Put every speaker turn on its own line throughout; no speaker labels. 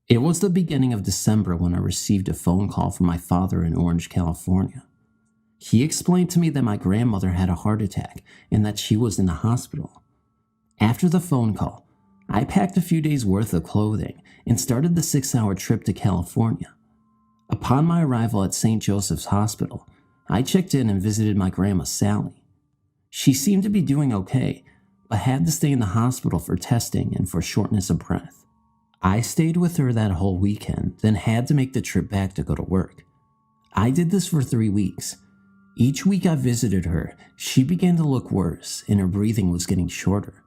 It was the beginning of December when I received a phone call from my father in Orange, California. He explained to me that my grandmother had a heart attack and that she was in the hospital. After the phone call, I packed a few days' worth of clothing and started the 6-hour trip to California. Upon my arrival at St. Joseph's Hospital, I checked in and visited my grandma Sally. She seemed to be doing okay, but had to stay in the hospital for testing and for shortness of breath. I stayed with her that whole weekend, then had to make the trip back to go to work. I did this for 3 weeks. Each week I visited her, she began to look worse and her breathing was getting shorter.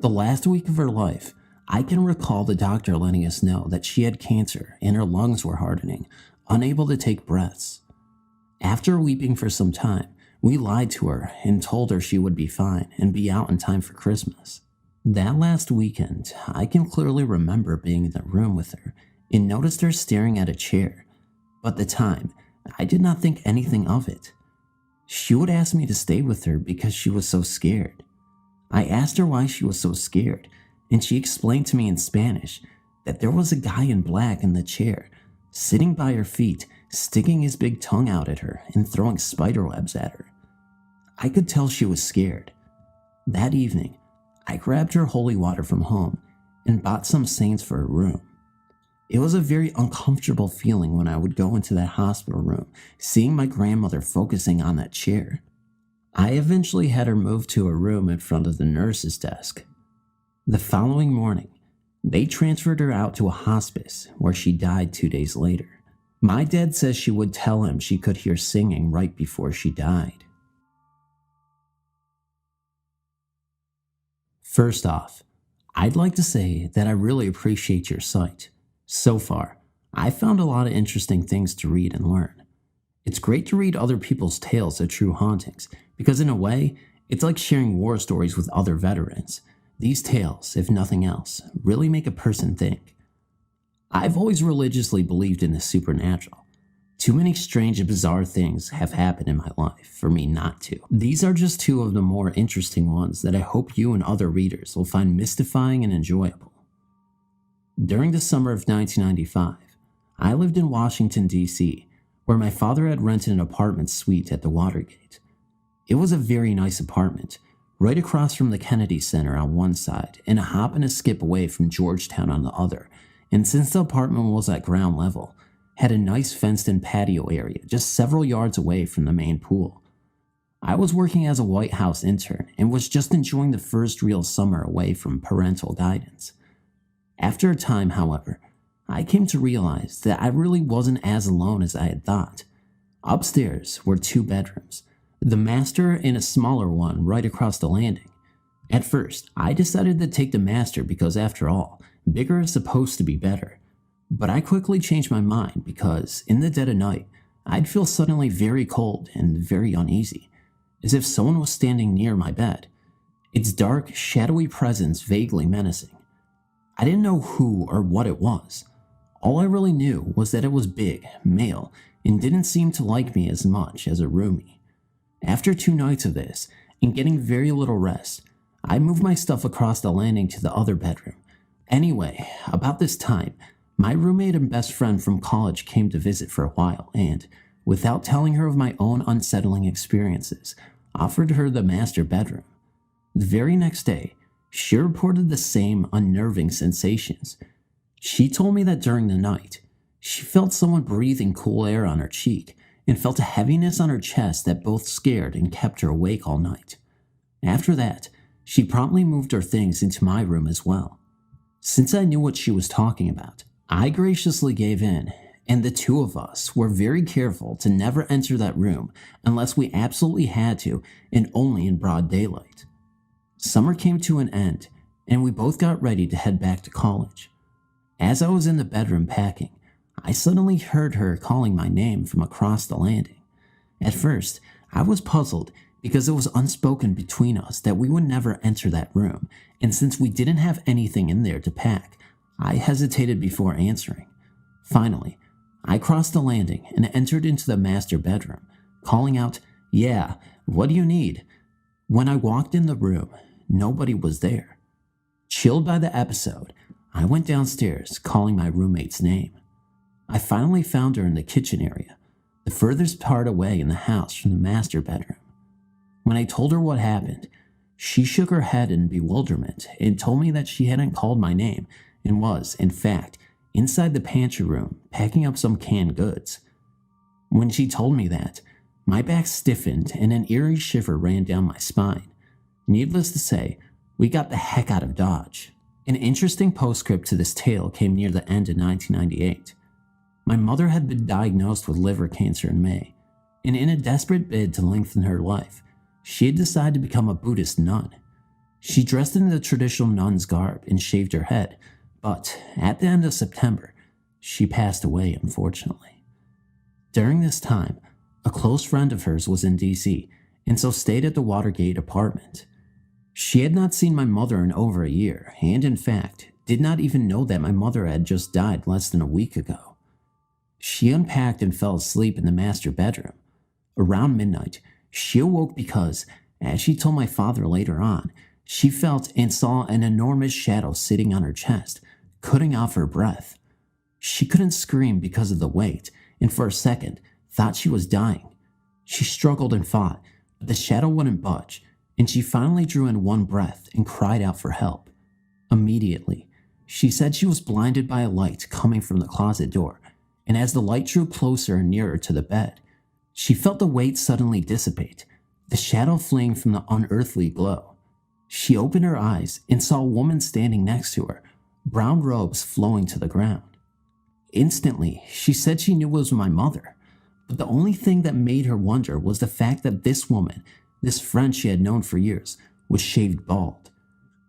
The last week of her life, I can recall the doctor letting us know that she had cancer and her lungs were hardening, unable to take breaths. After weeping for some time, we lied to her and told her she would be fine and be out in time for Christmas. That last weekend, I can clearly remember being in the room with her and noticed her staring at a chair, but at the time, I did not think anything of it. She would ask me to stay with her because she was so scared. I asked her why she was so scared, and she explained to me in Spanish that there was a guy in black in the chair, sitting by her feet, sticking his big tongue out at her and throwing spiderwebs at her. I could tell she was scared. That evening, I grabbed her holy water from home and bought some saints for her room. It was a very uncomfortable feeling when I would go into that hospital room, seeing my grandmother focusing on that chair. I eventually had her moved to a room in front of the nurse's desk. The following morning, they transferred her out to a hospice where she died 2 days later. My dad says she would tell him she could hear singing right before she died. First off, I'd like to say that I really appreciate your site. So far, I found a lot of interesting things to read and learn. It's great to read other people's tales of true hauntings, because in a way, it's like sharing war stories with other veterans. These tales, if nothing else, really make a person think. I've always religiously believed in the supernatural. Too many strange and bizarre things have happened in my life for me not to. These are just two of the more interesting ones that I hope you and other readers will find mystifying and enjoyable. During the summer of 1995, I lived in Washington, D.C., where my father had rented an apartment suite at the Watergate. It was a very nice apartment, right across from the Kennedy Center on one side and a hop and a skip away from Georgetown on the other, and since the apartment was at ground level, had a nice fenced-in patio area just several yards away from the main pool. I was working as a White House intern and was just enjoying the first real summer away from parental guidance. After a time, however, I came to realize that I really wasn't as alone as I had thought. Upstairs were 2 bedrooms, the master and a smaller one right across the landing. At first, I decided to take the master because after all, bigger is supposed to be better. But I quickly changed my mind because, in the dead of night, I'd feel suddenly very cold and very uneasy, as if someone was standing near my bed, its dark, shadowy presence vaguely menacing. I didn't know who or what it was. All I really knew was that it was big, male, and didn't seem to like me as much as a roomie. After 2 nights of this, and getting very little rest, I moved my stuff across the landing to the other bedroom. Anyway, about this time, my roommate and best friend from college came to visit for a while and, without telling her of my own unsettling experiences, offered her the master bedroom. The very next day, she reported the same unnerving sensations. She told me that during the night, she felt someone breathing cool air on her cheek and felt a heaviness on her chest that both scared and kept her awake all night. After that, she promptly moved her things into my room as well. Since I knew what she was talking about, I graciously gave in, and the 2 of us were very careful to never enter that room unless we absolutely had to and only in broad daylight. Summer came to an end, and we both got ready to head back to college. As I was in the bedroom packing, I suddenly heard her calling my name from across the landing. At first, I was puzzled because it was unspoken between us that we would never enter that room, and since we didn't have anything in there to pack, I hesitated before answering. Finally, I crossed the landing and entered into the master bedroom, calling out, "Yeah, what do you need?" When I walked in the room, nobody was there. Chilled by the episode, I went downstairs, calling my roommate's name. I finally found her in the kitchen area, the furthest part away in the house from the master bedroom. When I told her what happened, she shook her head in bewilderment and told me that she hadn't called my name and was, in fact, inside the pantry room packing up some canned goods. When she told me that, my back stiffened and an eerie shiver ran down my spine. Needless to say, we got the heck out of Dodge. An interesting postscript to this tale came near the end of 1998. My mother had been diagnosed with liver cancer in May, and in a desperate bid to lengthen her life, she had decided to become a Buddhist nun. She dressed in the traditional nun's garb and shaved her head, but at the end of September, she passed away, unfortunately. During this time, a close friend of hers was in DC and so stayed at the Watergate apartment. She had not seen my mother in over a year and, in fact, did not even know that my mother had just died less than a week ago. She unpacked and fell asleep in the master bedroom. Around midnight, she awoke because, as she told my father later on, she felt and saw an enormous shadow sitting on her chest, cutting off her breath. She couldn't scream because of the weight, and for a second, thought she was dying. She struggled and fought, but the shadow wouldn't budge, and she finally drew in one breath and cried out for help. Immediately, she said she was blinded by a light coming from the closet door, and as the light drew closer and nearer to the bed, she felt the weight suddenly dissipate, the shadow fleeing from the unearthly glow. She opened her eyes and saw a woman standing next to her, brown robes flowing to the ground. Instantly, she said she knew it was my mother, but the only thing that made her wonder was the fact that this woman, this friend she had known for years, was shaved bald.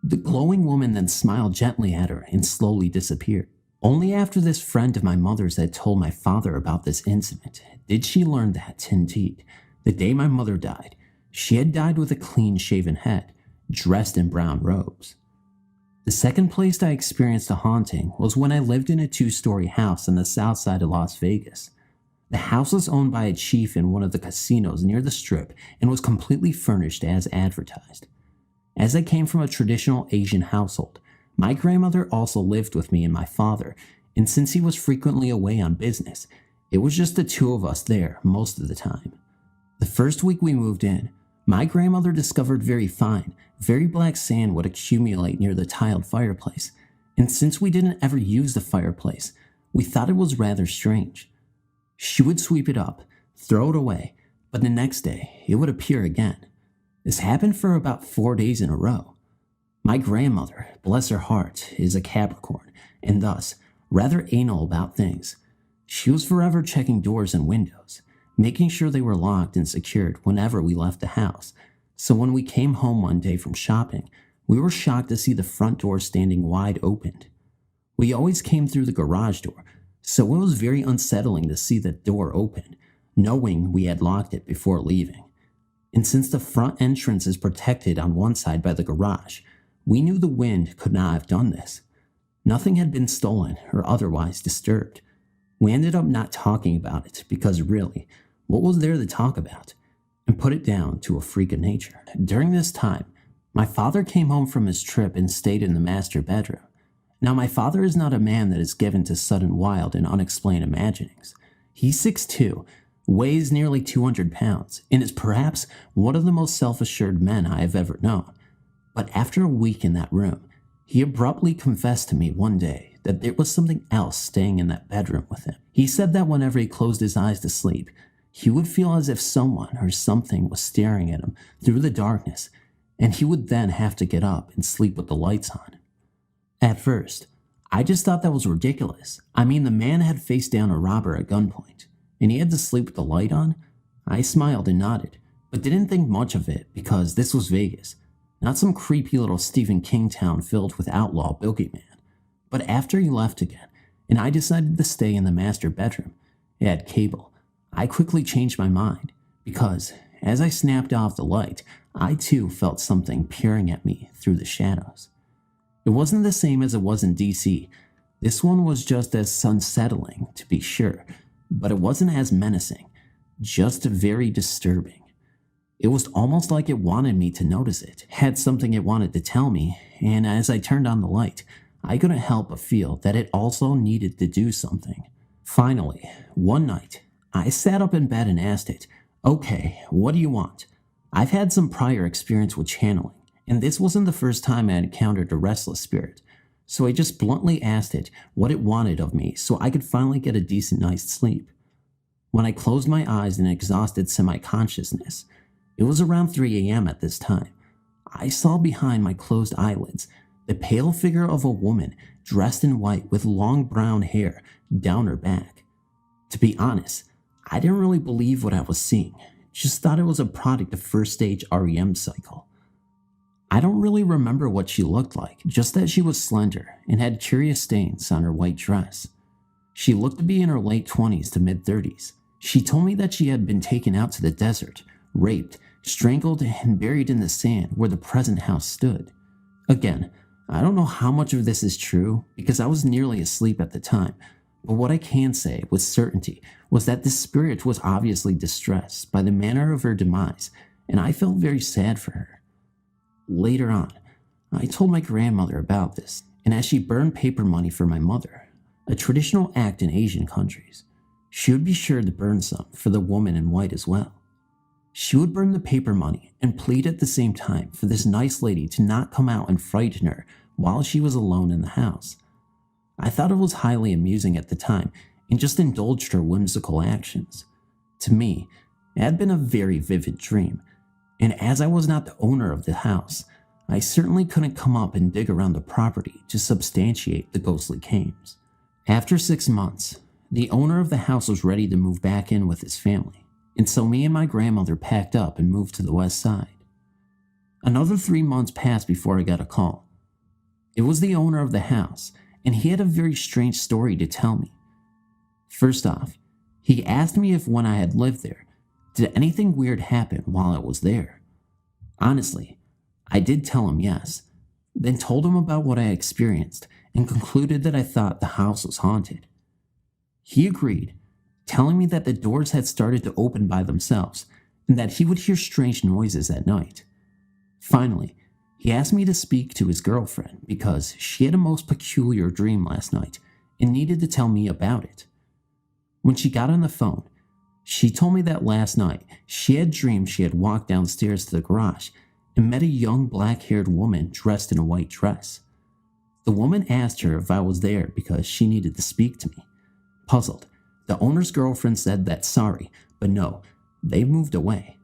The glowing woman then smiled gently at her and slowly disappeared. Only after this friend of my mother's had told my father about this incident did she learn that, indeed, the day my mother died, she had died with a clean-shaven head, dressed in brown robes. The second place I experienced a haunting was when I lived in a 2-story house on the south side of Las Vegas. The house was owned by a chief in one of the casinos near the Strip and was completely furnished as advertised. As I came from a traditional Asian household, my grandmother also lived with me and my father, and since he was frequently away on business, it was just the two of us there most of the time. The first week we moved in, my grandmother discovered very fine, very black sand would accumulate near the tiled fireplace, and since we didn't ever use the fireplace, we thought it was rather strange. She would sweep it up, throw it away, but the next day it would appear again. This happened for about 4 days in a row. My grandmother, bless her heart, is a Capricorn, and thus rather anal about things. She was forever checking doors and windows, making sure they were locked and secured whenever we left the house. So when we came home one day from shopping, we were shocked to see the front door standing wide open. We always came through the garage door, so it was very unsettling to see the door open, knowing we had locked it before leaving. And since the front entrance is protected on one side by the garage, we knew the wind could not have done this. Nothing had been stolen or otherwise disturbed. We ended up not talking about it because really, what was there to talk about? And put it down to a freak of nature. During this time, my father came home from his trip and stayed in the master bedroom. Now, my father is not a man that is given to sudden wild and unexplained imaginings. He's 6'2", weighs nearly 200 pounds, and is perhaps one of the most self-assured men I have ever known. But after a week in that room, he abruptly confessed to me one day that there was something else staying in that bedroom with him. He said that whenever he closed his eyes to sleep, he would feel as if someone or something was staring at him through the darkness, and he would then have to get up and sleep with the lights on. At first, I just thought that was ridiculous. I mean, the man had faced down a robber at gunpoint, and he had to sleep with the light on? I smiled and nodded, but didn't think much of it because this was Vegas, not some creepy little Stephen King town filled with outlaw boogeyman. But after he left again, and I decided to stay in the master bedroom, it had cable, I quickly changed my mind, because as I snapped off the light, I too felt something peering at me through the shadows. It wasn't the same as it was in DC. This one was just as unsettling, to be sure, but it wasn't as menacing, just very disturbing. It was almost like it wanted me to notice it, had something it wanted to tell me, and as I turned on the light, I couldn't help but feel that it also needed to do something. Finally, one night, I sat up in bed and asked it, "Okay, what do you want?" I've had some prior experience with channeling, and this wasn't the first time I had encountered a restless spirit, so I just bluntly asked it what it wanted of me so I could finally get a decent night's sleep. When I closed my eyes in exhausted semi-consciousness, it was around 3 a.m. at this time, I saw behind my closed eyelids the pale figure of a woman dressed in white with long brown hair down her back. To be honest, I didn't really believe what I was seeing, just thought it was a product of first stage REM cycle. I don't really remember what she looked like, just that she was slender and had curious stains on her white dress. She looked to be in her late 20s to mid 30s. She told me that she had been taken out to the desert, raped, strangled, and buried in the sand where the present house stood. Again, I don't know how much of this is true because I was nearly asleep at the time, but what I can say with certainty was that this spirit was obviously distressed by the manner of her demise, and I felt very sad for her. Later on, I told my grandmother about this, and as she burned paper money for my mother, a traditional act in Asian countries, she would be sure to burn some for the woman in white as well. She would burn the paper money and plead at the same time for this nice lady to not come out and frighten her while she was alone in the house. I thought it was highly amusing at the time and just indulged her whimsical actions. To me, it had been a very vivid dream, and as I was not the owner of the house, I certainly couldn't come up and dig around the property to substantiate the ghostly claims. After 6 months, the owner of the house was ready to move back in with his family, and so me and my grandmother packed up and moved to the west side. Another 3 months passed before I got a call. It was the owner of the house, and he had a very strange story to tell me. First off, he asked me if when I had lived there, did anything weird happen while I was there? Honestly, I did tell him yes, then told him about what I experienced and concluded that I thought the house was haunted. He agreed, telling me that the doors had started to open by themselves and that he would hear strange noises at night. Finally, he asked me to speak to his girlfriend because she had a most peculiar dream last night and needed to tell me about it. When she got on the phone, she told me that last night she had dreamed she had walked downstairs to the garage and met a young black-haired woman dressed in a white dress. The woman asked her if I was there because she needed to speak to me. Puzzled, the owner's girlfriend said that sorry, but no, they moved away.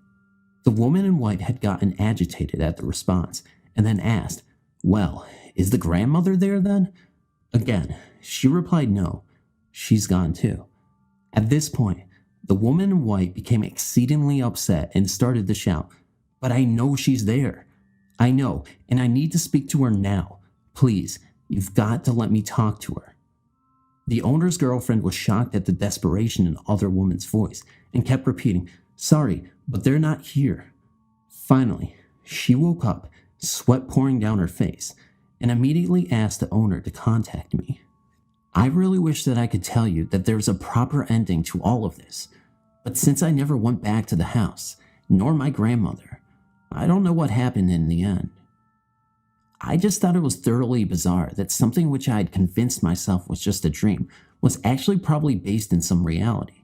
The woman in white had gotten agitated at the response and then asked, "Well, is the grandmother there then?" Again, she replied no, she's gone too. At this point, the woman in white became exceedingly upset and started to shout, "But I know she's there. I know, and I need to speak to her now. Please, you've got to let me talk to her." The owner's girlfriend was shocked at the desperation in the other woman's voice and kept repeating, "Sorry, but they're not here." Finally, she woke up, sweat pouring down her face, and immediately asked the owner to contact me. I really wish that I could tell you that there was a proper ending to all of this, but since I never went back to the house, nor my grandmother, I don't know what happened in the end. I just thought it was thoroughly bizarre that something which I had convinced myself was just a dream was actually probably based in some reality.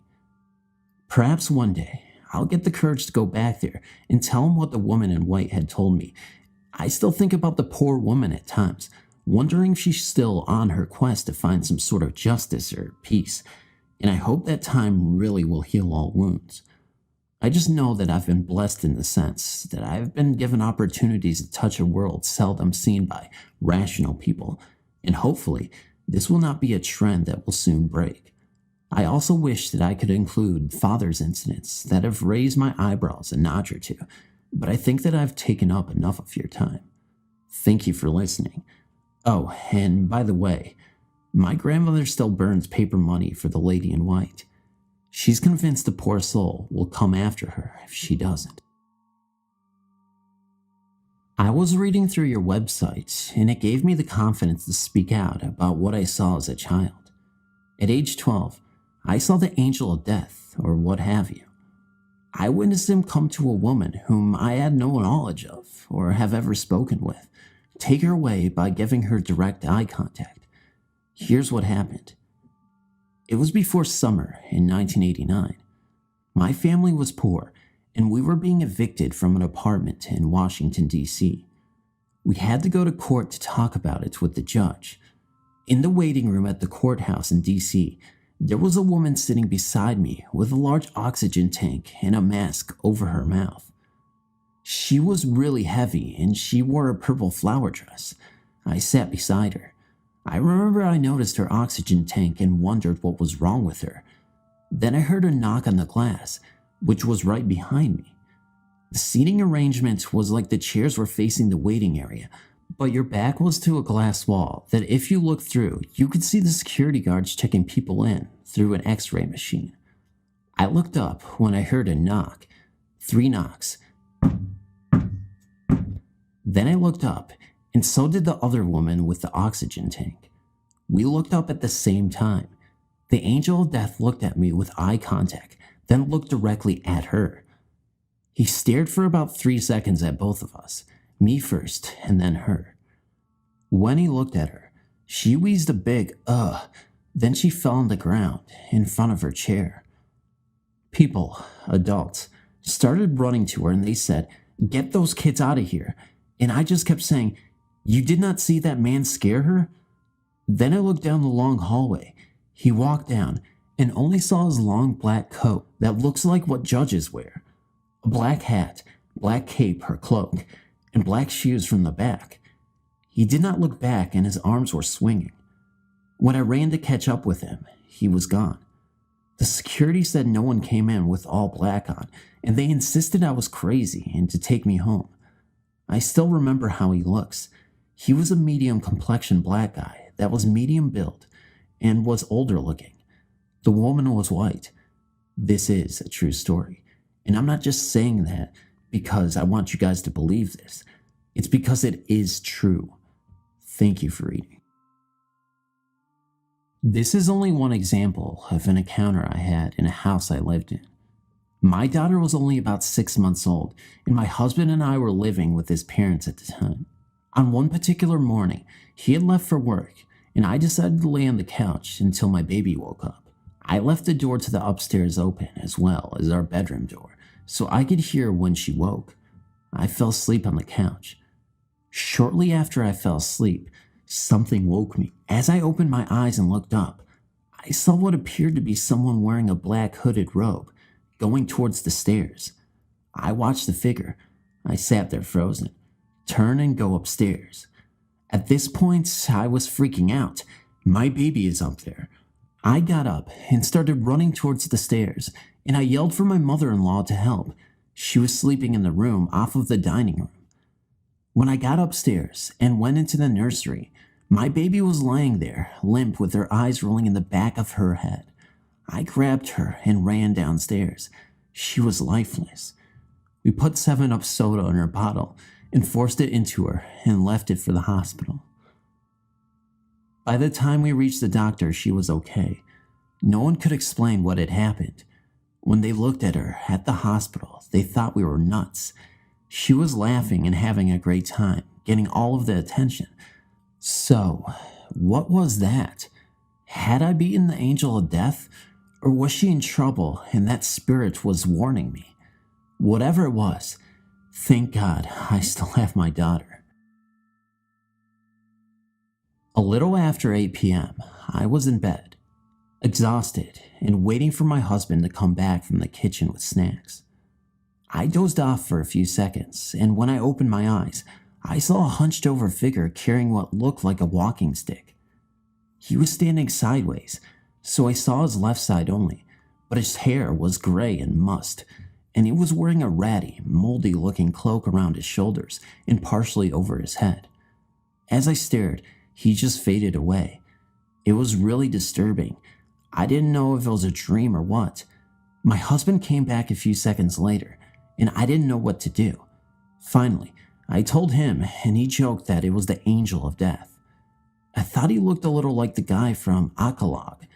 Perhaps one day, I'll get the courage to go back there and tell him what the woman in white had told me. I still think about the poor woman at times, wondering if she's still on her quest to find some sort of justice or peace, and I hope that time really will heal all wounds. I just know that I've been blessed in the sense that I've been given opportunities to touch a world seldom seen by rational people, and hopefully this will not be a trend that will soon break. I also wish that I could include father's incidents that have raised my eyebrows a notch or two, but I think that I've taken up enough of your time. Thank you for listening. Oh, and by the way, my grandmother still burns paper money for the lady in white. She's convinced the poor soul will come after her if she doesn't. I was reading through your website, and it gave me the confidence to speak out about what I saw as a child. At age 12, I saw the angel of death, or what have you. I witnessed him come to a woman whom I had no knowledge of or have ever spoken with, take her away by giving her direct eye contact. Here's what happened. It was before summer in 1989. My family was poor, and we were being evicted from an apartment in Washington, D.C. We had to go to court to talk about it with the judge. In the waiting room at the courthouse in D.C., there was a woman sitting beside me with a large oxygen tank and a mask over her mouth. She was really heavy, and she wore a purple flower dress. I sat beside her. I remember I noticed her oxygen tank and wondered what was wrong with her. Then I heard a knock on the glass, which was right behind me. The seating arrangement was like the chairs were facing the waiting area, but your back was to a glass wall that if you looked through, you could see the security guards checking people in through an x-ray machine. I looked up when I heard a knock. 3 knocks. Then I looked up, and so did the other woman with the oxygen tank. We looked up at the same time. The angel of death looked at me with eye contact, then looked directly at her. He stared for about 3 seconds at both of us, me first and then her. When he looked at her, she wheezed a big then she fell on the ground in front of her chair. People, adults, started running to her and they said, "Get those kids out of here." And I just kept saying, "You did not see that man scare her?" Then I looked down the long hallway. He walked down and only saw his long black coat that looks like what judges wear. A black hat, black cape or cloak, and black shoes from the back. He did not look back and his arms were swinging. When I ran to catch up with him, he was gone. The security said no one came in with all black on, and they insisted I was crazy and to take me home. I still remember how he looks. He was a medium complexion black guy that was medium build and was older looking. The woman was white. This is a true story, and I'm not just saying that because I want you guys to believe this. It's because it is true. Thank you for reading. This is only one example of an encounter I had in a house I lived in. My daughter was only about 6 months old, and my husband and I were living with his parents at the time. On one particular morning, he had left for work, and I decided to lay on the couch until my baby woke up. I left the door to the upstairs open as well as our bedroom door, so I could hear when she woke. I fell asleep on the couch. Shortly after I fell asleep, something woke me. As I opened my eyes and looked up, I saw what appeared to be someone wearing a black hooded robe, going towards the stairs. I watched the figure. I sat there frozen, turn and go upstairs. At this point, I was freaking out. My baby is up there. I got up and started running towards the stairs, and I yelled for my mother-in-law to help. She was sleeping in the room off of the dining room. When I got upstairs and went into the nursery, my baby was laying there, limp with her eyes rolling in the back of her head. I grabbed her and ran downstairs. She was lifeless. We put 7-Up soda in her bottle and forced it into her and left it for the hospital. By the time we reached the doctor, she was okay. No one could explain what had happened. When they looked at her at the hospital, they thought we were nuts. She was laughing and having a great time, getting all of the attention. So, what was that? Had I beaten the angel of death? Or was she in trouble and that spirit was warning me? Whatever it was, thank God I still have my daughter. A little after 8 p.m., I was in bed, exhausted and waiting for my husband to come back from the kitchen with snacks. I dozed off for a few seconds, and when I opened my eyes, I saw a hunched over figure carrying what looked like a walking stick. He was standing sideways, so I saw his left side only, but his hair was gray and mussed, and he was wearing a ratty, moldy-looking cloak around his shoulders and partially over his head. As I stared, he just faded away. It was really disturbing. I didn't know if it was a dream or what. My husband came back a few seconds later, and I didn't know what to do. Finally, I told him, and he joked that it was the angel of death. I thought he looked a little like the guy from Akalog,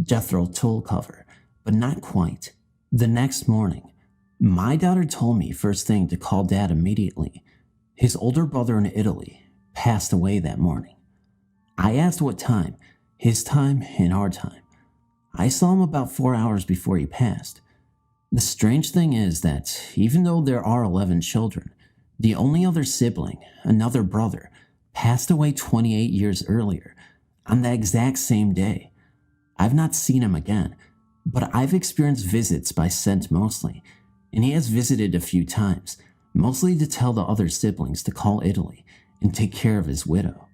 Jethro Tull cover, but not quite. The next morning, My daughter told me first thing to call Dad immediately. His older brother in Italy passed away that morning. I asked what time, his time and our time. I saw him about 4 hours before he passed. The strange thing is that even though there are 11 children, the only other sibling, another brother, passed away 28 years earlier on the exact same day. I've not seen him again, but I've experienced visits by scent mostly, and he has visited a few times, mostly to tell the other siblings to call Italy and take care of his widow.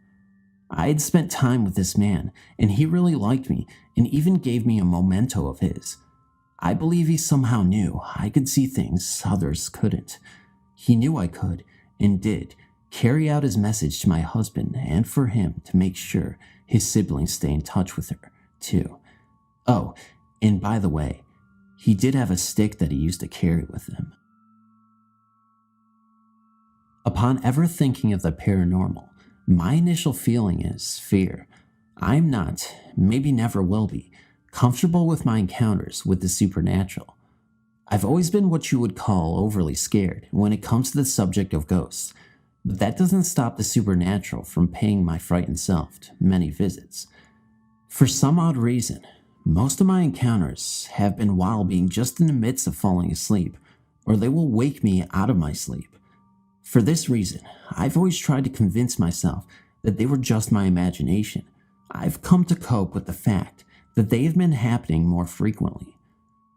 I had spent time with this man, and he really liked me and even gave me a memento of his. I believe he somehow knew I could see things others couldn't. He knew I could, and did, carry out his message to my husband and for him to make sure his siblings stay in touch with her, too. Oh, and by the way, he did have a stick that he used to carry with him. Upon ever thinking of the paranormal, my initial feeling is fear. I'm not, maybe never will be, comfortable with my encounters with the supernatural. I've always been what you would call overly scared when it comes to the subject of ghosts, but that doesn't stop the supernatural from paying my frightened self many visits. For some odd reason, most of my encounters have been while being just in the midst of falling asleep, or they will wake me out of my sleep. For this reason, I've always tried to convince myself that they were just my imagination. I've come to cope with the fact that they have been happening more frequently.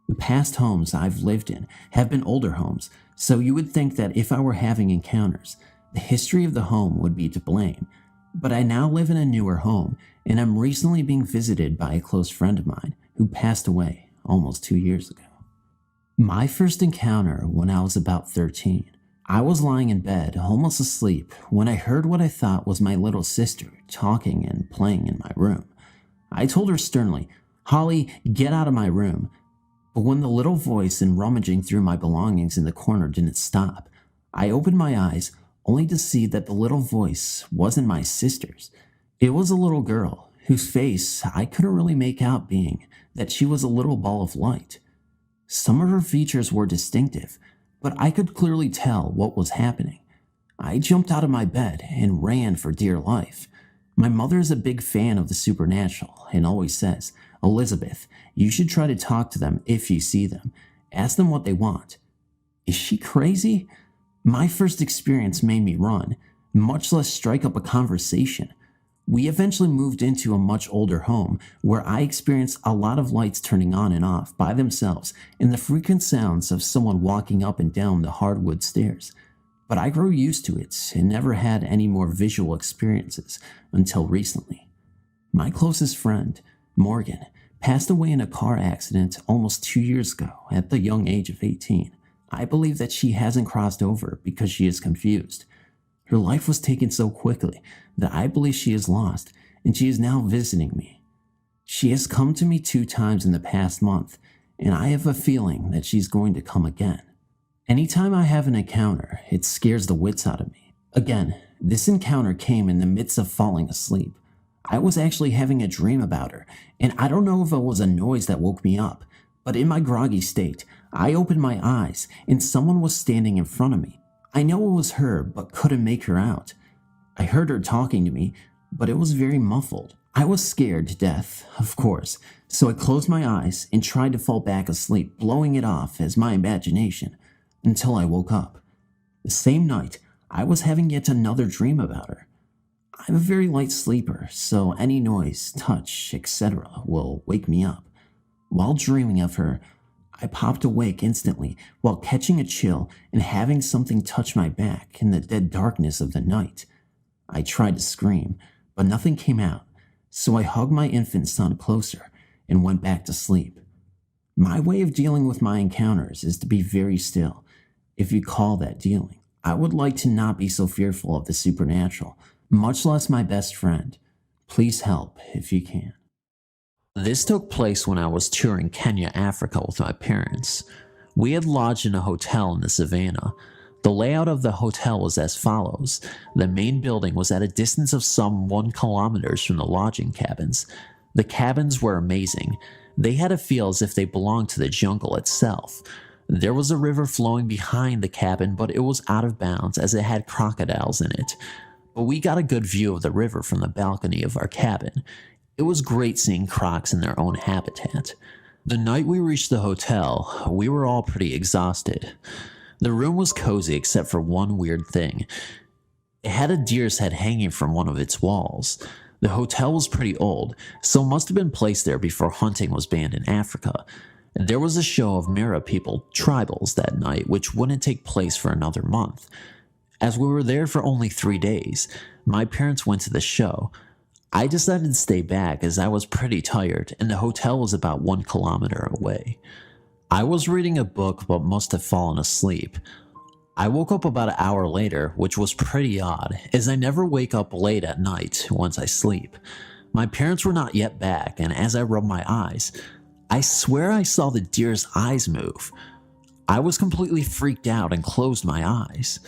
The past homes I've lived in have been older homes, so you would think that if I were having encounters, the history of the home would be to blame. But I now live in a newer home, and I'm recently being visited by a close friend of mine who passed away almost 2 years ago. My first encounter when I was about 13. I was lying in bed, almost asleep, when I heard what I thought was my little sister talking and playing in my room. I told her sternly, "Holly, get out of my room." But when the little voice and rummaging through my belongings in the corner didn't stop, I opened my eyes only to see that the little voice wasn't my sister's. It was a little girl whose face I couldn't really make out, being that she was a little ball of light. Some of her features were distinctive, but I could clearly tell what was happening. I jumped out of my bed and ran for dear life. My mother is a big fan of the supernatural and always says, "Elizabeth, you should try to talk to them if you see them. Ask them what they want." Is she crazy? My first experience made me run, much less strike up a conversation. We eventually moved into a much older home where I experienced a lot of lights turning on and off by themselves and the frequent sounds of someone walking up and down the hardwood stairs. But I grew used to it and never had any more visual experiences until recently. My closest friend, Morgan, passed away in a car accident almost 2 years ago at the young age of 18. I believe that she hasn't crossed over because she is confused. Her life was taken so quickly that I believe she is lost, and she is now visiting me. She has come to me 2 times in the past month, and I have a feeling that she's going to come again. Anytime I have an encounter, it scares the wits out of me. Again, this encounter came in the midst of falling asleep. I was actually having a dream about her, and I don't know if it was a noise that woke me up, but in my groggy state, I opened my eyes and someone was standing in front of me. I know it was her, but couldn't make her out. I heard her talking to me, but it was very muffled. I was scared to death, of course, so I closed my eyes and tried to fall back asleep, blowing it off as my imagination, until I woke up. The same night, I was having yet another dream about her. I'm a very light sleeper, so any noise, touch, etc. will wake me up. While dreaming of her, I popped awake instantly while catching a chill and having something touch my back in the dead darkness of the night. I tried to scream, but nothing came out, so I hugged my infant son closer and went back to sleep. My way of dealing with my encounters is to be very still, if you call that dealing. I would like to not be so fearful of the supernatural, much less my best friend. Please help if you can. This took place when I was touring Kenya, Africa with my parents. We had lodged in a hotel in the savannah. The layout of the hotel was as follows. The main building was at a distance of some 1 kilometer from the lodging cabins. The cabins were amazing. They had a feel as if they belonged to the jungle itself.
There was a river flowing behind the cabin, but it was out of bounds as it had crocodiles in it. But we got a good view of the river from the balcony of our cabin. It was great seeing crocs in their own habitat. The night we reached the hotel, we were all pretty exhausted. The room was cozy except for one weird thing. It had a deer's head hanging from one of its walls. The hotel was pretty old, so must have been placed there before hunting was banned in Africa. There was a show of Mira people, tribals, that night, which wouldn't take place for another month. As we were there for only 3 days, my parents went to the show. I decided to stay back as I was pretty tired and the hotel was about 1 kilometer away. I was reading a book but must have fallen asleep. I woke up about an hour later, which was pretty odd, as I never wake up late at night once I sleep. My parents were not yet back, and as I rubbed my eyes, I swear I saw the deer's eyes move. I was completely freaked out and closed my eyes.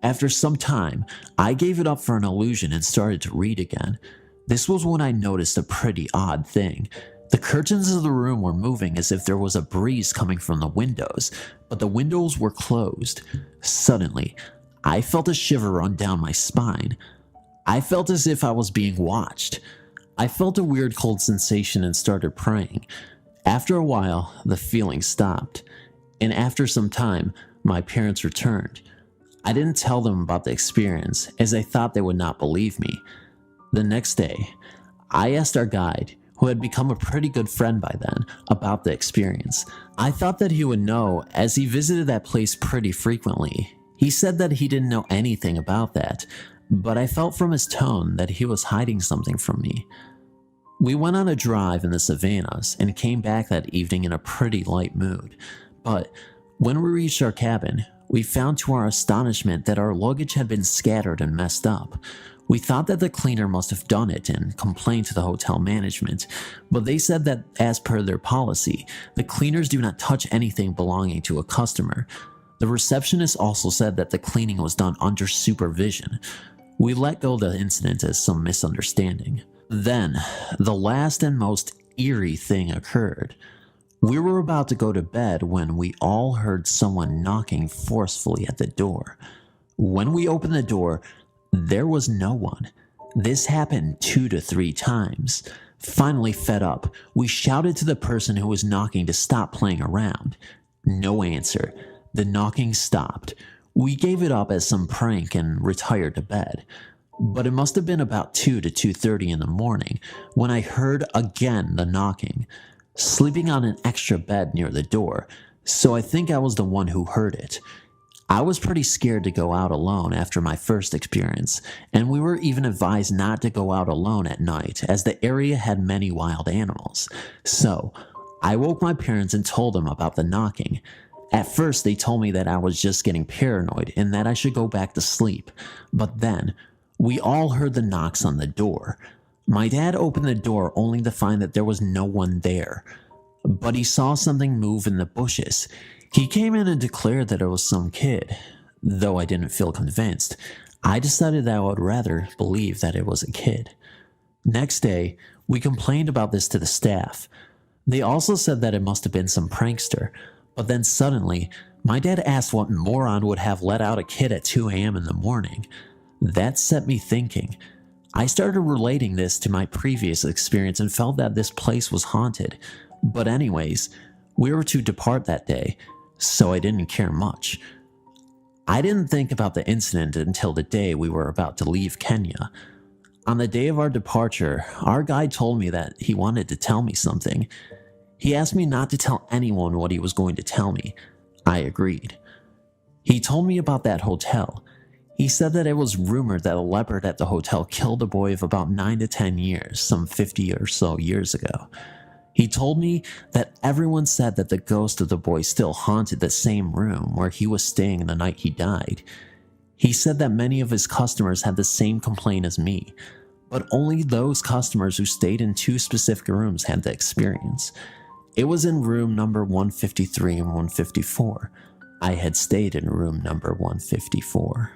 After some time, I gave it up for an illusion and started to read again. This was when I noticed a pretty odd thing. The curtains of the room were moving as if there was a breeze coming from the windows, but the windows were closed. Suddenly, I felt a shiver run down my spine. I felt as if I was being watched. I felt a weird cold sensation and started praying. After a while, the feeling stopped, and after some time, my parents returned. I didn't tell them about the experience, as I thought they would not believe me. The next day, I asked our guide, who had become a pretty good friend by then, about the experience. I thought that he would know, as he visited that place pretty frequently. He said that he didn't know anything about that, but I felt from his tone that he was hiding something from me. We went on a drive in the savannas and came back that evening in a pretty light mood, but when we reached our cabin, we found to our astonishment that our luggage had been scattered and messed up. We thought that the cleaner must have done it and complained to the hotel management, but they said that as per their policy, the cleaners do not touch anything belonging to a customer. The receptionist also said that the cleaning was done under supervision. We let go of the incident as some misunderstanding. Then, the last and most eerie thing occurred. We were about to go to bed when we all heard someone knocking forcefully at the door. When we opened the door, there was no one. This happened 2 to 3 times. Finally fed up, we shouted to the person who was knocking to stop playing around. No answer. The knocking stopped. We gave it up as some prank and retired to bed. But it must have been about 2 to 2:30 in the morning when I heard again the knocking. Sleeping on an extra bed near the door, so I think I was the one who heard it. I was pretty scared to go out alone after my first experience, and we were even advised not to go out alone at night as the area had many wild animals. So, I woke my parents and told them about the knocking. At first, they told me that I was just getting paranoid and that I should go back to sleep, but then, we all heard the knocks on the door. My dad opened the door only to find that there was no one there, but he saw something move in the bushes. He came in and declared that it was some kid. Though I didn't feel convinced, I decided that I would rather believe that it was a kid. Next day, we complained about this to the staff. They also said that it must have been some prankster, but then suddenly, my dad asked what moron would have let out a kid at 2 a.m. in the morning. That set me thinking. I started relating this to my previous experience and felt that this place was haunted. But anyways, we were to depart that day, so I didn't care much. I didn't think about the incident until the day we were about to leave Kenya. On the day of our departure, our guide told me that he wanted to tell me something. He asked me not to tell anyone what he was going to tell me. I agreed. He told me about that hotel. He said that it was rumored that a leopard at the hotel killed a boy of about 9 to 10 years, some 50 or so years ago. He told me that everyone said that the ghost of the boy still haunted the same room where he was staying the night he died. He said that many of his customers had the same complaint as me, but only those customers who stayed in 2 specific rooms had the experience. It was in room number 153 and 154. I had stayed in room number 154.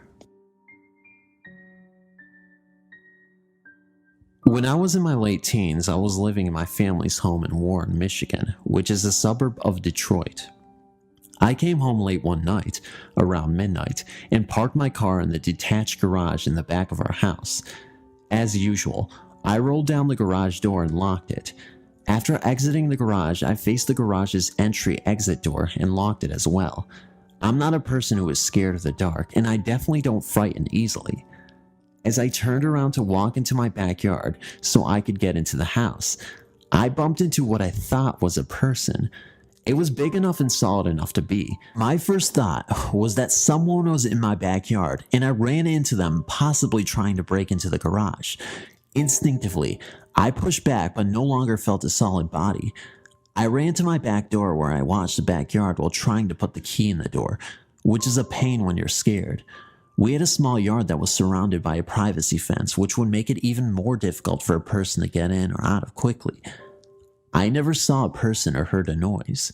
When I was in my late teens, I was living in my family's home in Warren, Michigan, which is a suburb of Detroit. I came home late one night, around midnight, and parked my car in the detached garage in the back of our house. As usual, I rolled down the garage door and locked it. After exiting the garage, I faced the garage's entry-exit door and locked it as well. I'm not a person who is scared of the dark, and I definitely don't frighten easily. As I turned around to walk into my backyard so I could get into the house, I bumped into what I thought was a person. It was big enough and solid enough to be. My first thought was that someone was in my backyard, and I ran into them, possibly trying to break into the garage. Instinctively, I pushed back but no longer felt a solid body. I ran to my back door where I watched the backyard while trying to put the key in the door, which is a pain when you're scared. We had a small yard that was surrounded by a privacy fence, which would make it even more difficult for a person to get in or out of quickly. I never saw a person or heard a noise.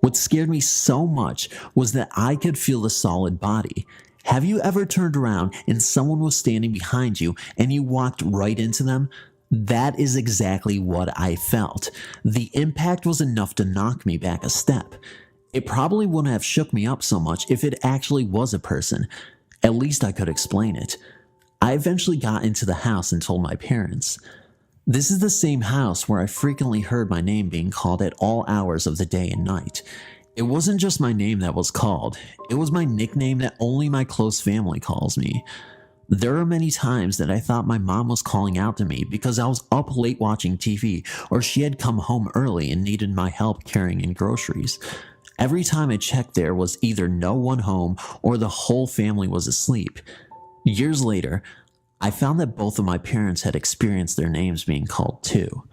What scared me so much was that I could feel the solid body. Have you ever turned around and someone was standing behind you and you walked right into them? That is exactly what I felt. The impact was enough to knock me back a step. It probably wouldn't have shook me up so much if it actually was a person. At least I could explain it. I eventually got into the house and told my parents. This is the same house where I frequently heard my name being called at all hours of the day and night. It wasn't just my name that was called, it was my nickname that only my close family calls me. There are many times that I thought my mom was calling out to me because I was up late watching TV, or she had come home early and needed my help carrying in groceries. Every time I checked, there was either no one home or the whole family was asleep. Years later, I found that both of my parents had experienced their names being called too.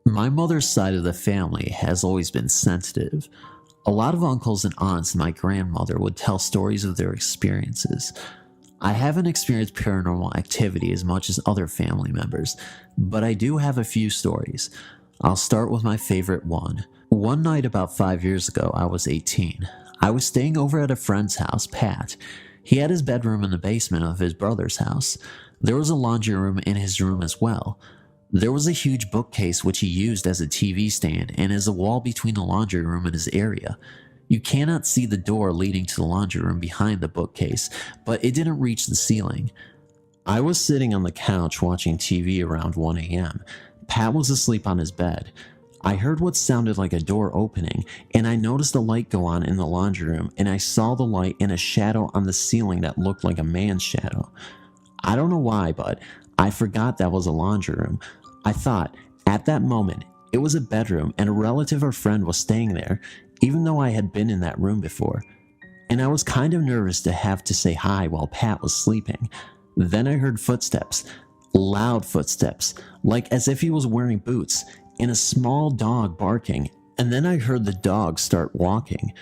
My mother's side of the family has always been sensitive. A lot of uncles and aunts and my grandmother would tell stories of their experiences. I haven't experienced paranormal activity as much as other family members, but I do have a few stories. I'll start with my favorite one. One night about 5 years ago, I was 18. I was staying over at a friend's house, Pat. He had his bedroom in the basement of his brother's house. There was a laundry room in his room as well. There was a huge bookcase which he used as a TV stand and as a wall between the laundry room and his area. You cannot see the door leading to the laundry room behind the bookcase, but it didn't reach the ceiling. I was sitting on the couch watching TV around 1 a.m. Pat was asleep on his bed. I heard what sounded like a door opening, and I noticed a light go on in the laundry room, and I saw the light and a shadow on the ceiling that looked like a man's shadow. I don't know why, but I forgot that was a laundry room. I thought, at that moment, it was a bedroom and a relative or friend was staying there, even though I had been in that room before. And I was kind of nervous to have to say hi while Pat was sleeping. Then I heard footsteps, loud footsteps, like as if he was wearing boots, and a small dog barking, and then I heard the dog start walking.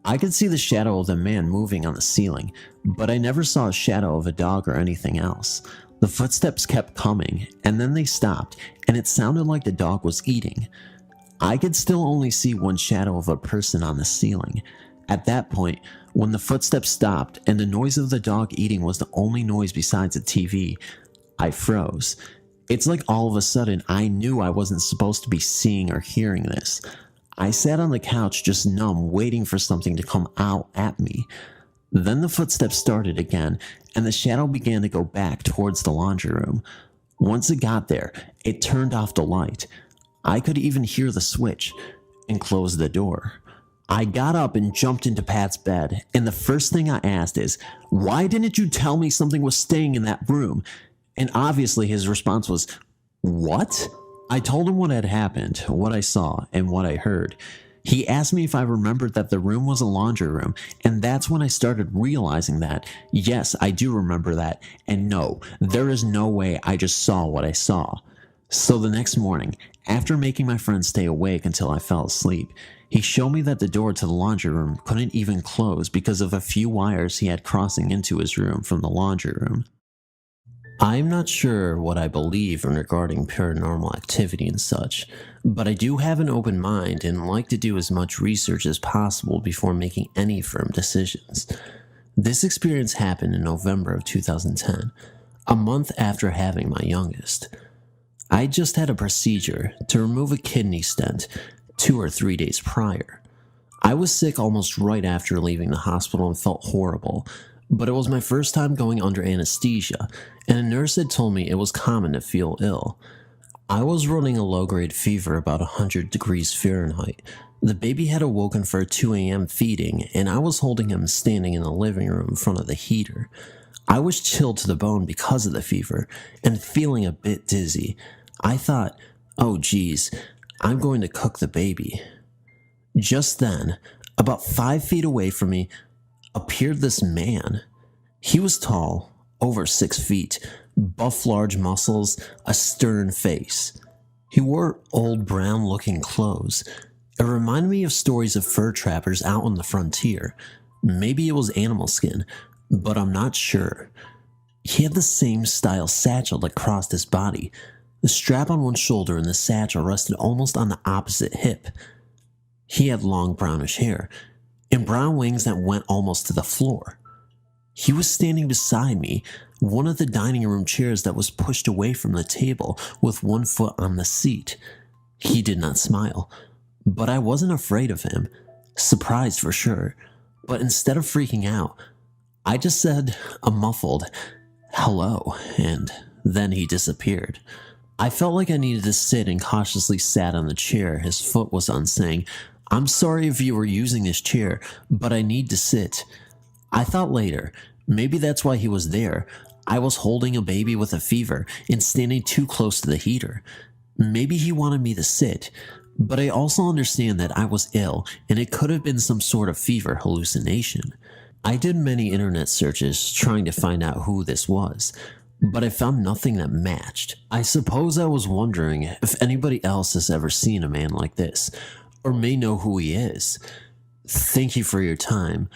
I could see the shadow of the man moving on the ceiling, but I never saw a shadow of a dog or anything else. The footsteps kept coming, and then they stopped, and it sounded like the dog was eating. I could still only see one shadow of a person on the ceiling. At that point, when the footsteps stopped and the noise of the dog eating was the only noise besides the TV, I froze. It's like all of a sudden I knew I wasn't supposed to be seeing or hearing this. I sat on the couch just numb, waiting for something to come out at me. Then the footsteps started again, and the shadow began to go back towards the laundry room. Once it got there, it turned off the light. I could even hear the switch, and closed the door. I got up and jumped into Pat's bed, and the first thing I asked is, "Why didn't you tell me something was staying in that room?" And obviously his response was, "What?" I told him what had happened, what I saw, and what I heard. He asked me if I remembered that the room was a laundry room, and that's when I started realizing that, yes, I do remember that, and no, there is no way I just saw what I saw. So the next morning, after making my friend stay awake until I fell asleep, he showed me that the door to the laundry room couldn't even close because of a few wires he had crossing into his room from the laundry room. I'm not sure what I believe in regarding paranormal activity and such, but I do have an open mind and like to do as much research as possible before making any firm decisions. This experience happened in November of 2010, a month after having my youngest. I just had a procedure to remove a kidney stent, 2 or 3 days prior. I was sick almost right after leaving the hospital and felt horrible, but it was my first time going under anesthesia, and a nurse had told me it was common to feel ill. I was running a low-grade fever about 100 degrees Fahrenheit. The baby had awoken for a 2 a.m. feeding, and I was holding him standing in the living room in front of the heater. I was chilled to the bone because of the fever, and feeling a bit dizzy. I thought, oh geez, I'm going to cook the baby. Just then, about 5 feet away from me, appeared this man. He was tall, over 6 feet, buff large muscles, a stern face. He wore old brown-looking clothes. It reminded me of stories of fur trappers out on the frontier. Maybe it was animal skin, but I'm not sure. He had the same style satchel that crossed his body. The strap on one shoulder and the satchel rested almost on the opposite hip. He had long brownish hair and brown wings that went almost to the floor. He was standing beside me, one of the dining room chairs that was pushed away from the table with one foot on the seat. He did not smile, but I wasn't afraid of him. Surprised for sure, but instead of freaking out, I just said a muffled hello, and then he disappeared. I felt like I needed to sit and cautiously sat on the chair his foot was on, saying, I'm sorry if you were using this chair, but I need to sit. I thought later, maybe that's why he was there. I was holding a baby with a fever and standing too close to the heater. Maybe he wanted me to sit, but I also understand that I was ill and it could have been some sort of fever hallucination. I did many internet searches trying to find out who this was, but I found nothing that matched. I suppose I was wondering if anybody else has ever seen a man like this, or may know who he is. Thank you for your time.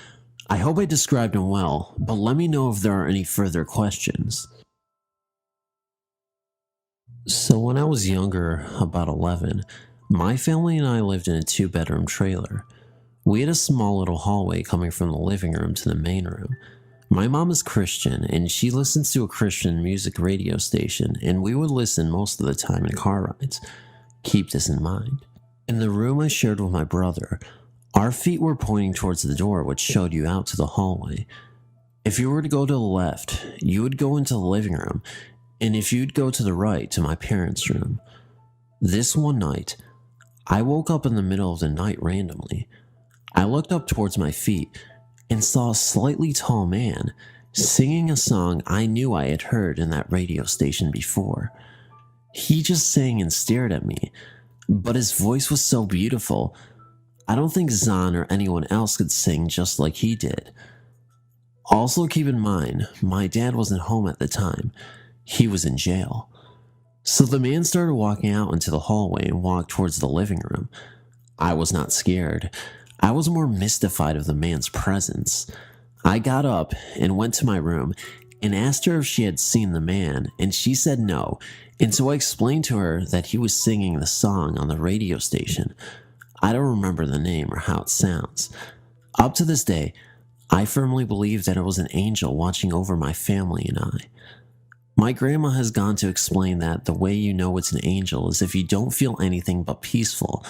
I hope I described him well, but let me know if there are any further questions. So when I was younger, about 11, my family and I lived in a 2-bedroom trailer. We had a small little hallway coming from the living room to the main room. My mom is Christian, and she listens to a Christian music radio station, and we would listen most of the time in car rides. Keep this in mind. In the room I shared with my brother, our feet were pointing towards the door which showed you out to the hallway. If you were to go to the left, you would go into the living room, and if you'd go to the right, to my parents' room. This one night, I woke up in the middle of the night randomly. I looked up towards my feet and saw a slightly tall man singing a song I knew I had heard in that radio station before. He just sang and stared at me, but his voice was so beautiful. I don't think Zahn or anyone else could sing just like he did. Also keep in mind, my dad wasn't home at the time. He was in jail. So the man started walking out into the hallway and walked towards the living room. I was not scared. I was more mystified of the man's presence. I got up and went to my room and asked her if she had seen the man, and she said no, and so I explained to her that he was singing the song on the radio station. I don't remember the name or how it sounds. Up to this day, I firmly believe that it was an angel watching over my family and I. My grandma has gone to explain that the way you know it's an angel is if you don't feel anything but peaceful,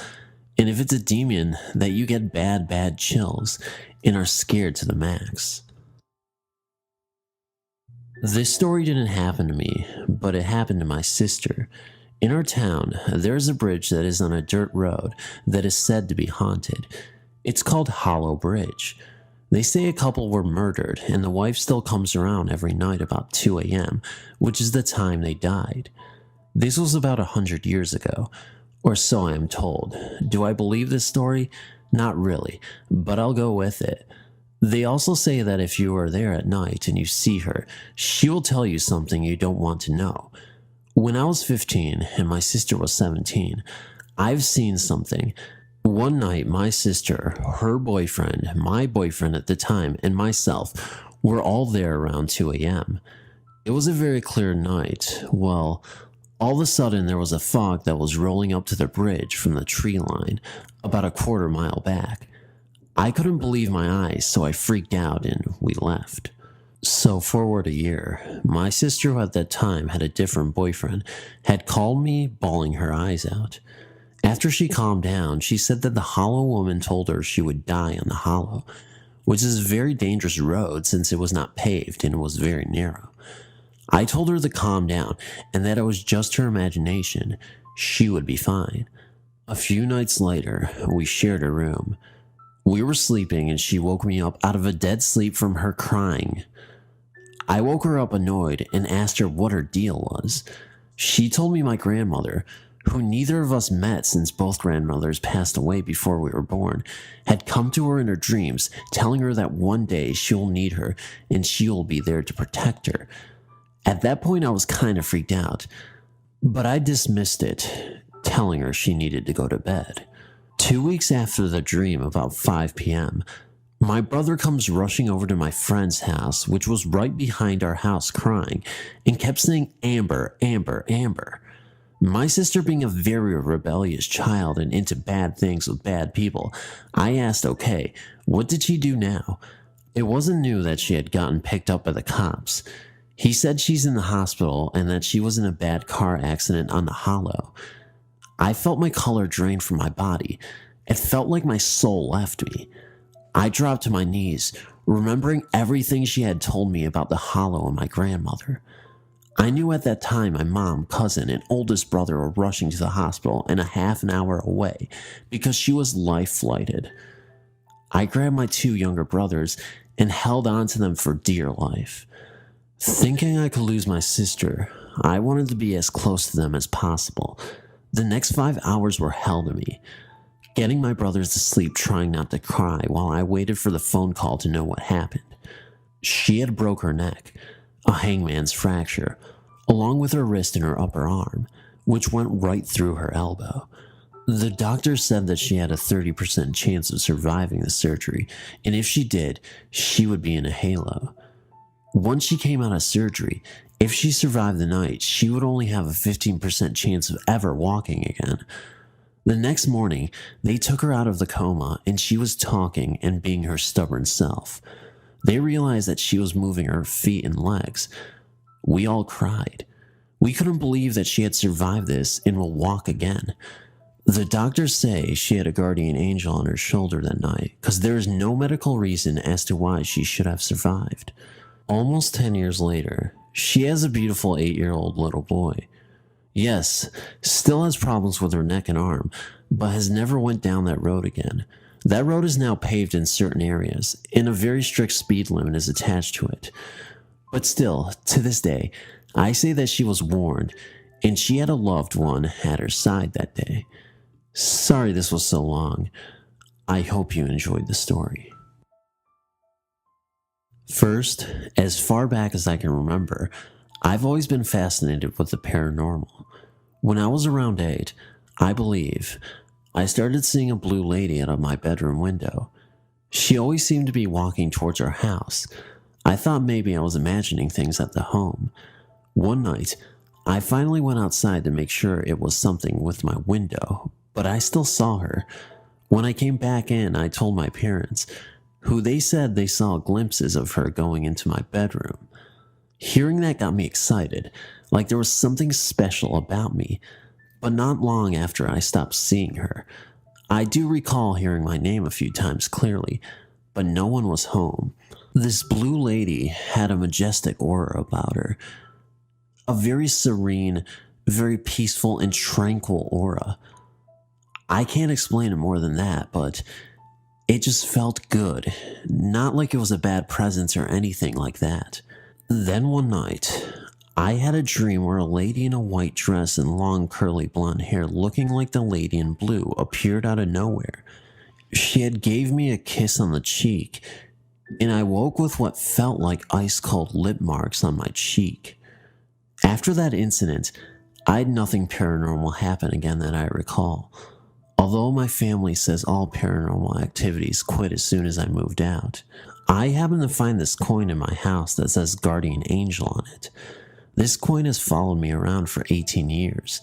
and if it's a demon, that you get bad chills and are scared to the max. This story didn't happen to me, but it happened to my sister. In our town, there is a bridge that is on a dirt road that is said to be haunted. It's called Hollow Bridge. They say a couple were murdered, and the wife still comes around every night about 2 a.m., which is the time they died. This was about 100 years ago, or so I am told. Do I believe this story? Not really, but I'll go with it. They also say that if you are there at night and you see her, she will tell you something you don't want to know. When I was 15 and my sister was 17, I've seen something. One night, my sister, her boyfriend, my boyfriend at the time, and myself were all there around 2 a.m. It was a very clear night. Well, all of a sudden there was a fog that was rolling up to the bridge from the tree line, about a quarter mile back. I couldn't believe my eyes, so I freaked out and we left. So forward a year, my sister, who at that time had a different boyfriend, had called me bawling her eyes out.
After she calmed down, she said that the hollow woman told her she would die on the hollow, which is a very dangerous road since it was not paved and it was very narrow. I told her to calm down and that it was just her imagination. She would be fine. A few nights later, we shared a room. We were sleeping and she woke me up out of a dead sleep from her crying. I woke her up annoyed and asked her what her deal was. She told me my grandmother, who neither of us met since both grandmothers passed away before we were born, had come to her in her dreams, telling her that one day she'll need her and she'll be there to protect her. At that point, I was kind of freaked out, but I dismissed it, telling her she needed to go to bed. 2 weeks after the dream, about 5 p.m., my brother comes rushing over to my friend's house, which was right behind our house, crying, and kept saying, "Amber, Amber, Amber." My sister, being a very rebellious child and into bad things with bad people, I asked, okay, what did she do now? It wasn't new that she had gotten picked up by the cops. He said she's in the hospital and that she was in a bad car accident on the hollow. I felt my color drain from my body. It felt like my soul left me. I dropped to my knees, remembering everything she had told me about the hollow and my grandmother. I knew at that time my mom, cousin, and oldest brother were rushing to the hospital and a half an hour away because she was life-flighted. I grabbed my 2 younger brothers and held on to them for dear life. Thinking I could lose my sister, I wanted to be as close to them as possible. The next 5 hours were hell to me, getting my brothers to sleep, trying not to cry while I waited for the phone call to know what happened. She had broke her neck, a hangman's fracture, along with her wrist and her upper arm, which went right through her elbow. The doctor said that she had a 30% chance of surviving the surgery, and if she did, she would be in a halo. Once she came out of surgery, if she survived the night, she would only have a 15% chance of ever walking again. The next morning, they took her out of the coma and she was talking and being her stubborn self. They realized that she was moving her feet and legs. We all cried. We couldn't believe that she had survived this and will walk again. The doctors say she had a guardian angel on her shoulder that night because there is no medical reason as to why she should have survived. Almost 10 years later, she has a beautiful 8-year-old little boy. Yes, still has problems with her neck and arm, but has never went down that road again. That road is now paved in certain areas, and a very strict speed limit is attached to it. But still, to this day, I say that she was warned, and she had a loved one at her side that day. Sorry this was so long. I hope you enjoyed the story. First, as far back as I can remember, I've always been fascinated with the paranormal. When I was around 8, I believe, I started seeing a blue lady out of my bedroom window. She always seemed to be walking towards our house. I thought maybe I was imagining things at the home. One night, I finally went outside to make sure it was something with my window, but I still saw her. When I came back in, I told my parents, who they said they saw glimpses of her going into my bedroom. Hearing that got me excited, like there was something special about me. But not long after I stopped seeing her, I do recall hearing my name a few times clearly, but no one was home. This blue lady had a majestic aura about her. A very serene, very peaceful and tranquil aura. I can't explain it more than that, but it just felt good. Not like it was a bad presence or anything like that. Then one night, I had a dream where a lady in a white dress and long curly blonde hair looking like the lady in blue appeared out of nowhere. She had gave me a kiss on the cheek, and I woke with what felt like ice-cold lip marks on my cheek. After that incident, I had nothing paranormal happen again that I recall. Although my family says all paranormal activities quit as soon as I moved out, I happened to find this coin in my house that says Guardian Angel on it. This coin has followed me around for 18 years.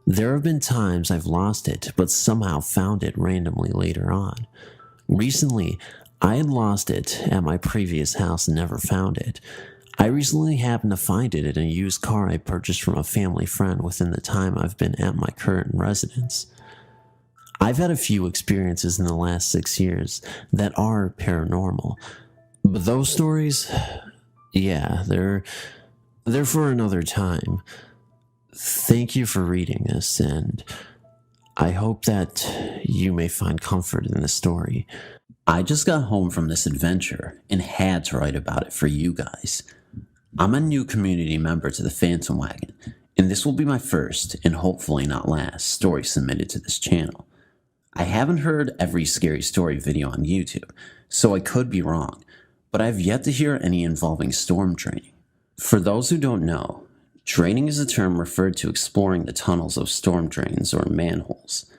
There have been times I've lost it, but somehow found it randomly later on. Recently, I had lost it at my previous house and never found it. I recently happened to find it in a used car I purchased from a family friend within the time I've been at my current residence.
I've had a few experiences in the last 6 years that are paranormal, but those stories, yeah, they're for another time. Thank you for reading this, and I hope that you may find comfort in this story. I just got home from this adventure and had to write about it for you guys. I'm a new community member to the Phantom Wagon, and this will be my first, and hopefully not last, story submitted to this channel. I haven't heard every scary story video on YouTube, so I could be wrong, but I've yet to hear any involving storm draining. For those who don't know, draining is a term referred to exploring the tunnels of storm drains or manholes.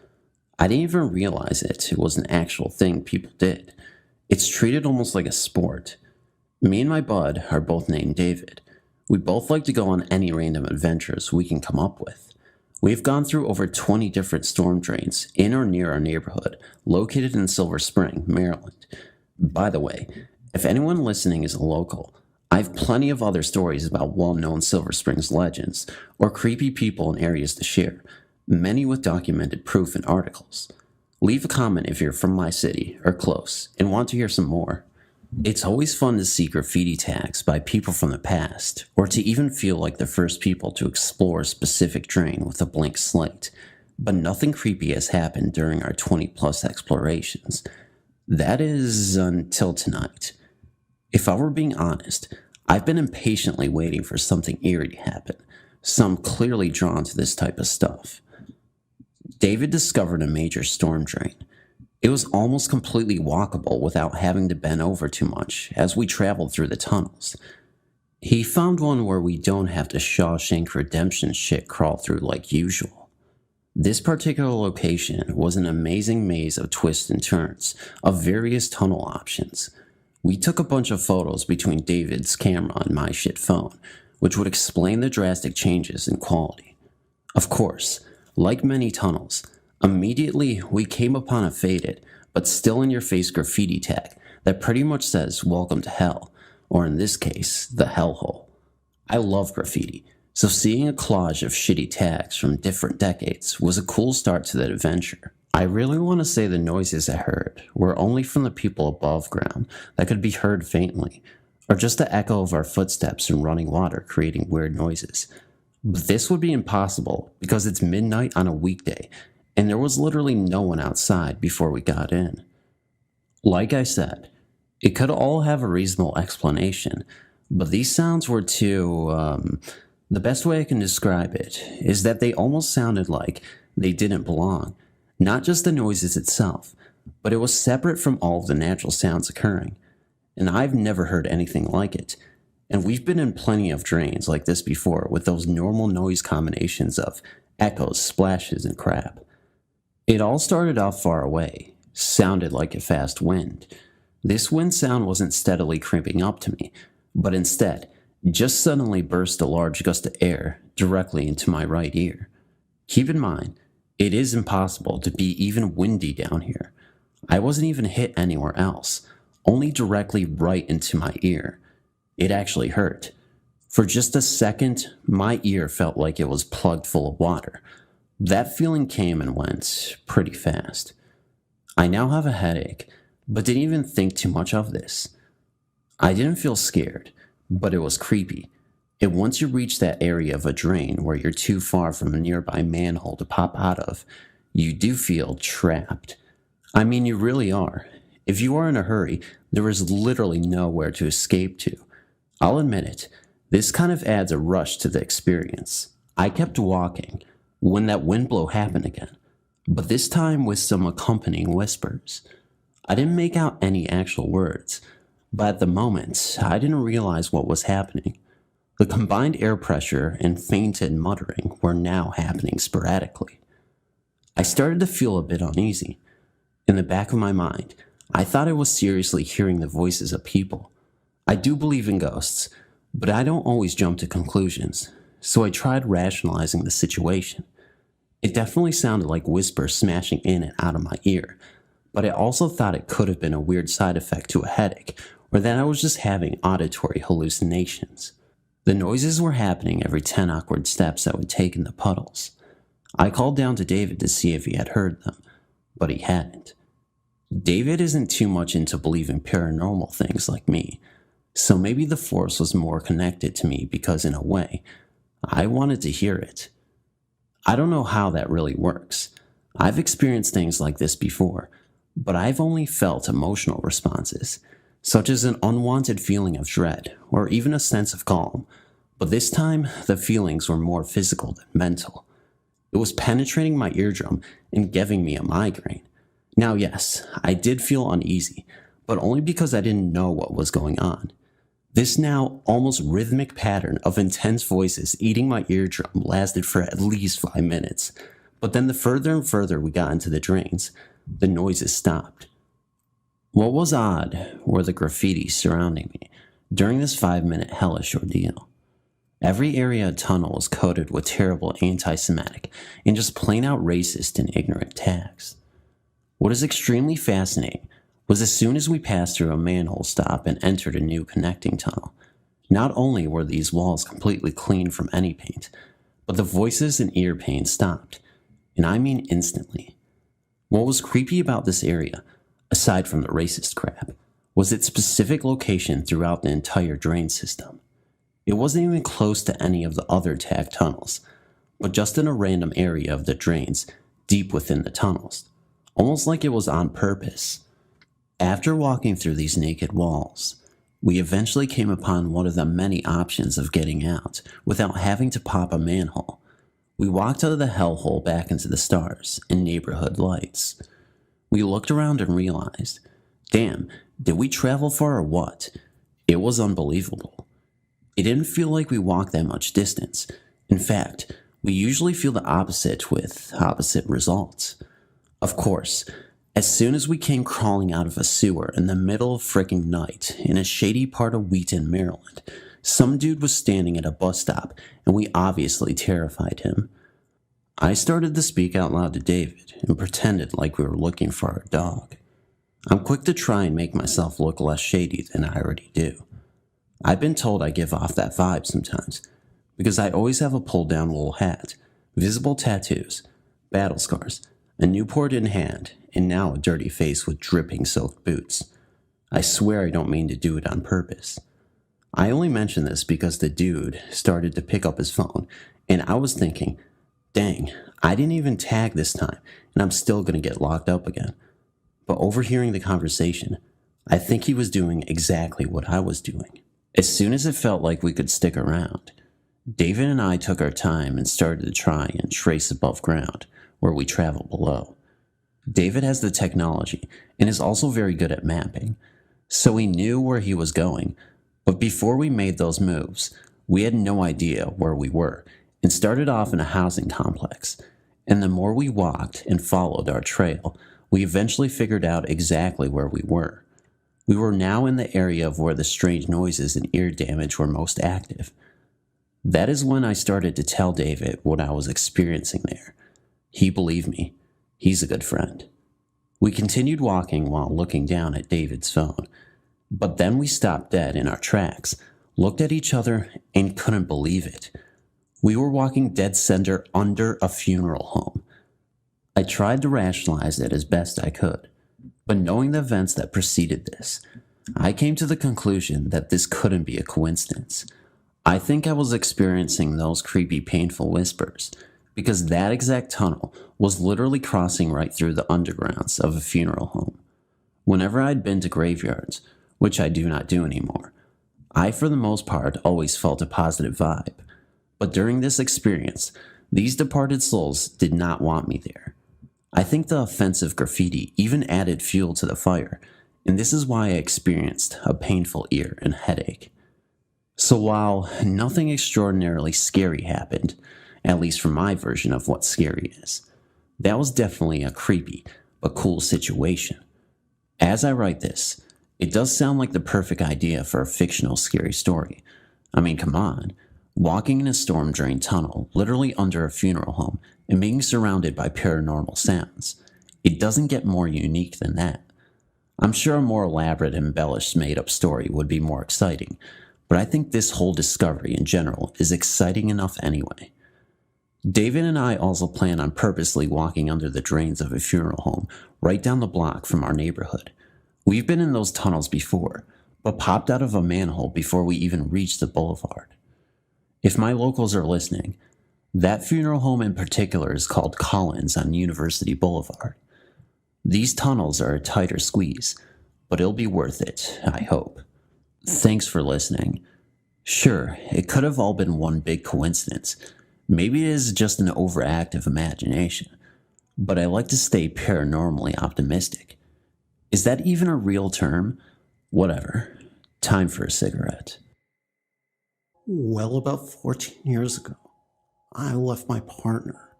I didn't even realize it was an actual thing people did. It's treated almost like a sport. Me and my bud are both named David. We both like to go on any random adventures we can come up with. We've gone through over 20 different storm drains in or near our neighborhood, located in Silver Spring, Maryland. By the way, if anyone listening is a local, I have plenty of other stories about well-known Silver Springs legends or creepy people in areas to share, many with documented proof and articles. Leave a comment if you're from my city or close and want to hear some more. It's always fun to see graffiti tags by people from the past, or to even feel like the first people to explore a specific drain with a blank slate, but nothing creepy has happened during our 20-plus explorations. That is, until tonight. If I were being honest, I've been impatiently waiting for something eerie to happen, so I'm clearly drawn to this type of stuff. David discovered a major storm drain. It was almost completely walkable without having to bend over too much as we traveled through the tunnels. He found one where we don't have to Shawshank Redemption shit crawl through like usual. This particular location was an amazing maze of twists and turns of various tunnel options. We took a bunch of photos between David's camera and my shit phone, which would explain the drastic changes in quality. Of course, like many tunnels, immediately we came upon a faded, but still in your face graffiti tag that pretty much says welcome to hell, or in this case, the hellhole. I love graffiti, so seeing a collage of shitty tags from different decades was a cool start to that adventure. I really want to say the noises I heard were only from the people above ground that could be heard faintly, or just the echo of our footsteps in running water creating weird noises. But this would be impossible because it's midnight on a weekday, and there was literally no one outside before we got in. Like I said, it could all have a reasonable explanation, but these sounds were too, the best way I can describe it is that they almost sounded like they didn't belong. Not just the noises itself, but it was separate from all of the natural sounds occurring. And I've never heard anything like it. And we've been in plenty of drains like this before with those normal noise combinations of echoes, splashes, and crap. It all started off far away, sounded like a fast wind. This wind sound wasn't steadily creeping up to me, but instead, just suddenly burst a large gust of air directly into my right ear. Keep in mind, it is impossible to be even windy down here. I wasn't even hit anywhere else, only directly right into my ear. It actually hurt. For just a second, my ear felt like it was plugged full of water. That feeling came and went pretty fast. I now have a headache, but didn't even think too much of this. I didn't feel scared, but it was creepy. And once you reach that area of a drain where you're too far from a nearby manhole to pop out of, you do feel trapped. I mean, you really are. If you are in a hurry, there is literally nowhere to escape to. I'll admit it, this kind of adds a rush to the experience. I kept walking when that wind blow happened again, but this time with some accompanying whispers. I didn't make out any actual words, but at the moment, I didn't realize what was happening. The combined air pressure and fainted muttering were now happening sporadically. I started to feel a bit uneasy. In the back of my mind, I thought I was seriously hearing the voices of people. I do believe in ghosts, but I don't always jump to conclusions, so I tried rationalizing the situation. It definitely sounded like whispers smashing in and out of my ear, but I also thought it could have been a weird side effect to a headache, or that I was just having auditory hallucinations. The noises were happening every 10 awkward steps I would take in the puddles. I called down to David to see if he had heard them,
but he hadn't. David isn't too much into believing paranormal things like me, so maybe the force was more connected to me because, in a way, I wanted to hear it. I don't know how that really works. I've experienced things like this before, but I've only felt emotional responses, such as an unwanted feeling of dread or even a sense of calm. But this time, the feelings were more physical than mental. It was penetrating my eardrum and giving me a migraine. Now, yes, I did feel uneasy, but only because I didn't know what was going on. This now almost rhythmic pattern of intense voices eating my eardrum lasted for at least 5 minutes, but then the further and further we got into the drains, the noises stopped. What was odd were the graffiti surrounding me during this 5-minute hellish ordeal. Every area of tunnel was coated with terrible anti-Semitic and just plain out racist and ignorant tags. What is extremely fascinating was as soon as we passed through a manhole stop and entered a new connecting tunnel, not only were these walls completely clean from any paint, but the voices and ear pain stopped, and I mean instantly. What was creepy about this area, aside from the racist crap, was its specific location throughout the entire drain system. It wasn't even close to any of the other tagged tunnels, but just in a random area of the drains deep within the tunnels, almost like it was on purpose. After walking through these naked walls, we eventually came upon one of the many options of getting out without having to pop a manhole. We walked out of the hellhole back into the stars and neighborhood lights. We looked around and realized, damn, did we travel far or what? It was unbelievable. It didn't feel like we walked that much distance. In fact, we usually feel the opposite with opposite results. Of course, as soon as we came crawling out of a sewer in the middle of frickin' night in a shady part of Wheaton, Maryland, some dude was standing at a bus stop and we obviously terrified him. I started to speak out loud to David and pretended like we were looking for our dog. I'm quick to try and make myself look less shady than I already do. I've been told I give off that vibe sometimes, because I always have a pulled-down wool hat, visible tattoos, battle scars, a Newport in hand, and now a dirty face with dripping silk boots. I swear I don't mean to do it on purpose. I only mention this because the dude started to pick up his phone, and I was thinking, dang, I didn't even tag this time, and I'm still going to get locked up again. But overhearing the conversation, I think he was doing exactly what I was doing. As soon as it felt like we could stick around, David and I took our time and started to try and trace above ground where we travel below. David has the technology and is also very good at mapping, so he knew where he was going, but before we made those moves, we had no idea where we were and started off in a housing complex, and the more we walked and followed our trail, we eventually figured out exactly where we were. We were now in the area of where the strange noises and ear damage were most active. That is when I started to tell David what I was experiencing there. He believed me. He's a good friend. We continued walking while looking down at David's phone, but then we stopped dead in our tracks, looked at each other, and couldn't believe it. We were walking dead center under a funeral home. I tried to rationalize it as best I could, but knowing the events that preceded this, I came to the conclusion that this couldn't be a coincidence. I think I was experiencing those creepy, painful whispers, because that exact tunnel was literally crossing right through the undergrounds of a funeral home. Whenever I'd been to graveyards, which I do not do anymore, I for the most part always felt a positive vibe. But during this experience, these departed souls did not want me there. I think the offensive graffiti even added fuel to the fire, and this is why I experienced a painful ear and headache. So while nothing extraordinarily scary happened, at least from my version of what scary is, that was definitely a creepy but cool situation. As I write this, it does sound like the perfect idea for a fictional scary story. I mean, come on. Walking in a storm-drained tunnel, literally under a funeral home, and being surrounded by paranormal sounds. It doesn't get more unique than that. I'm sure a more elaborate, embellished, made-up story would be more exciting, but I think this whole discovery in general is exciting enough anyway.
David and I also plan on purposely walking under the drains of a funeral home right down the block from our neighborhood. We've been in those tunnels before, but popped out of a manhole before we even reached the boulevard. If my locals are listening, that funeral home in particular is called Collins on University Boulevard. These tunnels are a tighter squeeze, but it'll be worth it, I hope. Thanks for listening. Sure, it could have all been one big coincidence. Maybe it is just an overactive imagination, but I like to stay paranormally optimistic. Is that even a real term? Whatever. Time for a cigarette.
Well, about 14 years ago, I left my partner.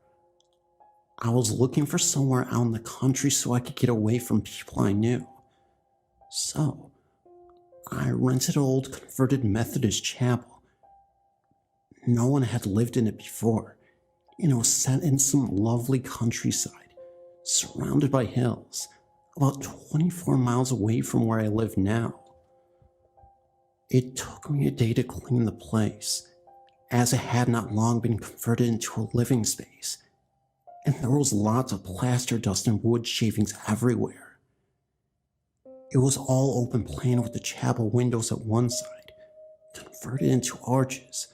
I was looking for somewhere out in the country so I could get away from people I knew. So, I rented an old converted Methodist chapel. No one had lived in it before, and it was set in some lovely countryside, surrounded by hills, about 24 miles away from where I live now. It took me a day to clean the place, as it had not long been converted into a living space, and there was lots of plaster dust and wood shavings everywhere. It was all open plan with the chapel windows at one side, converted into arches,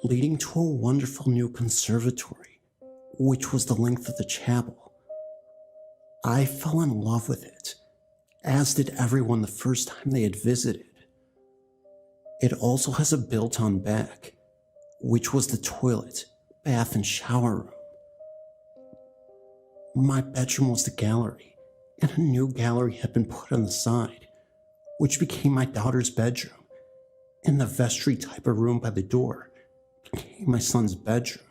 leading to a wonderful new conservatory, which was the length of the chapel. I fell in love with it, as did everyone the first time they had visited. It also has a built-on back, which was the toilet, bath, and shower room. My bedroom was the gallery, and a new gallery had been put on the side, which became my daughter's bedroom, and the vestry type of room by the door became my son's bedroom.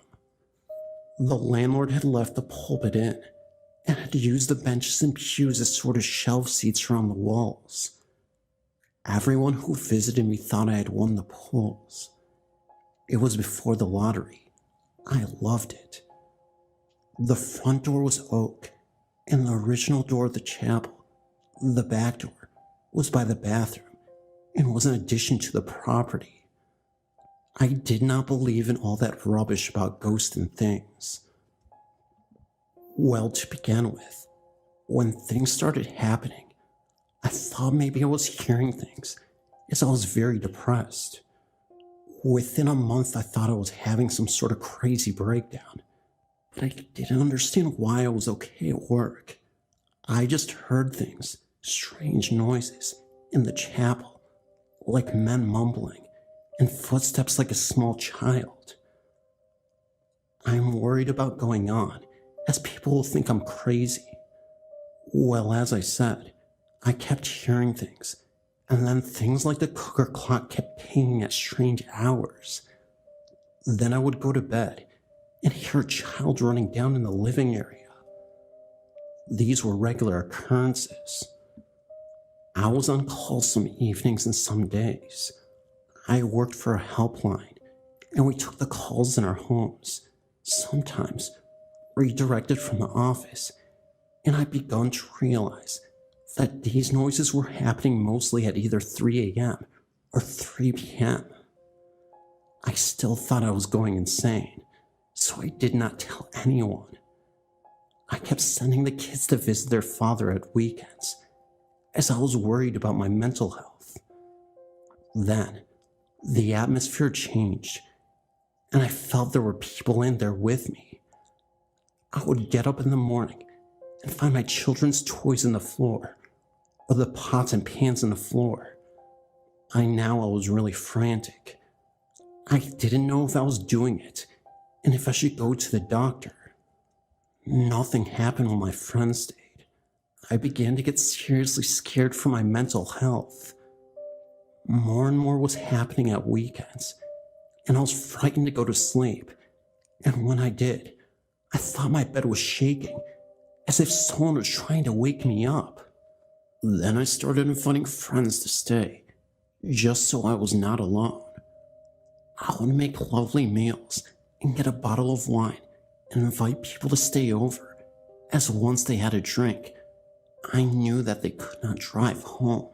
The landlord had left the pulpit in, and had used the benches and pews as sort of shelf seats around the walls. Everyone who visited me thought I had won the polls. It was before the lottery. I loved it. The front door was oak, and the original door of the chapel, the back door, was by the bathroom and was an addition to the property. I did not believe in all that rubbish about ghosts and things. Well, to begin with, when things started happening, I thought maybe I was hearing things, as I was very depressed. Within a month, I thought I was having some sort of crazy breakdown, but I didn't understand why I was okay at work. I just heard things, strange noises, in the chapel, like men mumbling, and footsteps like a small child. I'm worried about going on, as people will think I'm crazy. Well, as I said, I kept hearing things, and then things like the cooker clock kept pinging at strange hours. Then I would go to bed and hear a child running down in the living area. These were regular occurrences. I was on call some evenings and some days. I worked for a helpline, and we took the calls in our homes, sometimes redirected from the office, and I'd begun to realize that these noises were happening mostly at either 3 a.m. or 3 p.m. I still thought I was going insane, so I did not tell anyone. I kept sending the kids to visit their father at weekends, as I was worried about my mental health. Then, the atmosphere changed, and I felt there were people in there with me. I would get up in the morning and find my children's toys on the floor, or the pots and pans on the floor. I was really frantic. I didn't know if I was doing it, and if I should go to the doctor. Nothing happened when my friends stayed. I began to get seriously scared for my mental health. More and more was happening at weekends, and I was frightened to go to sleep. And when I did, I thought my bed was shaking, as if someone was trying to wake me up. Then I started inviting friends to stay, just so I was not alone. I would make lovely meals and get a bottle of wine and invite people to stay over, as once they had a drink, I knew that they could not drive home.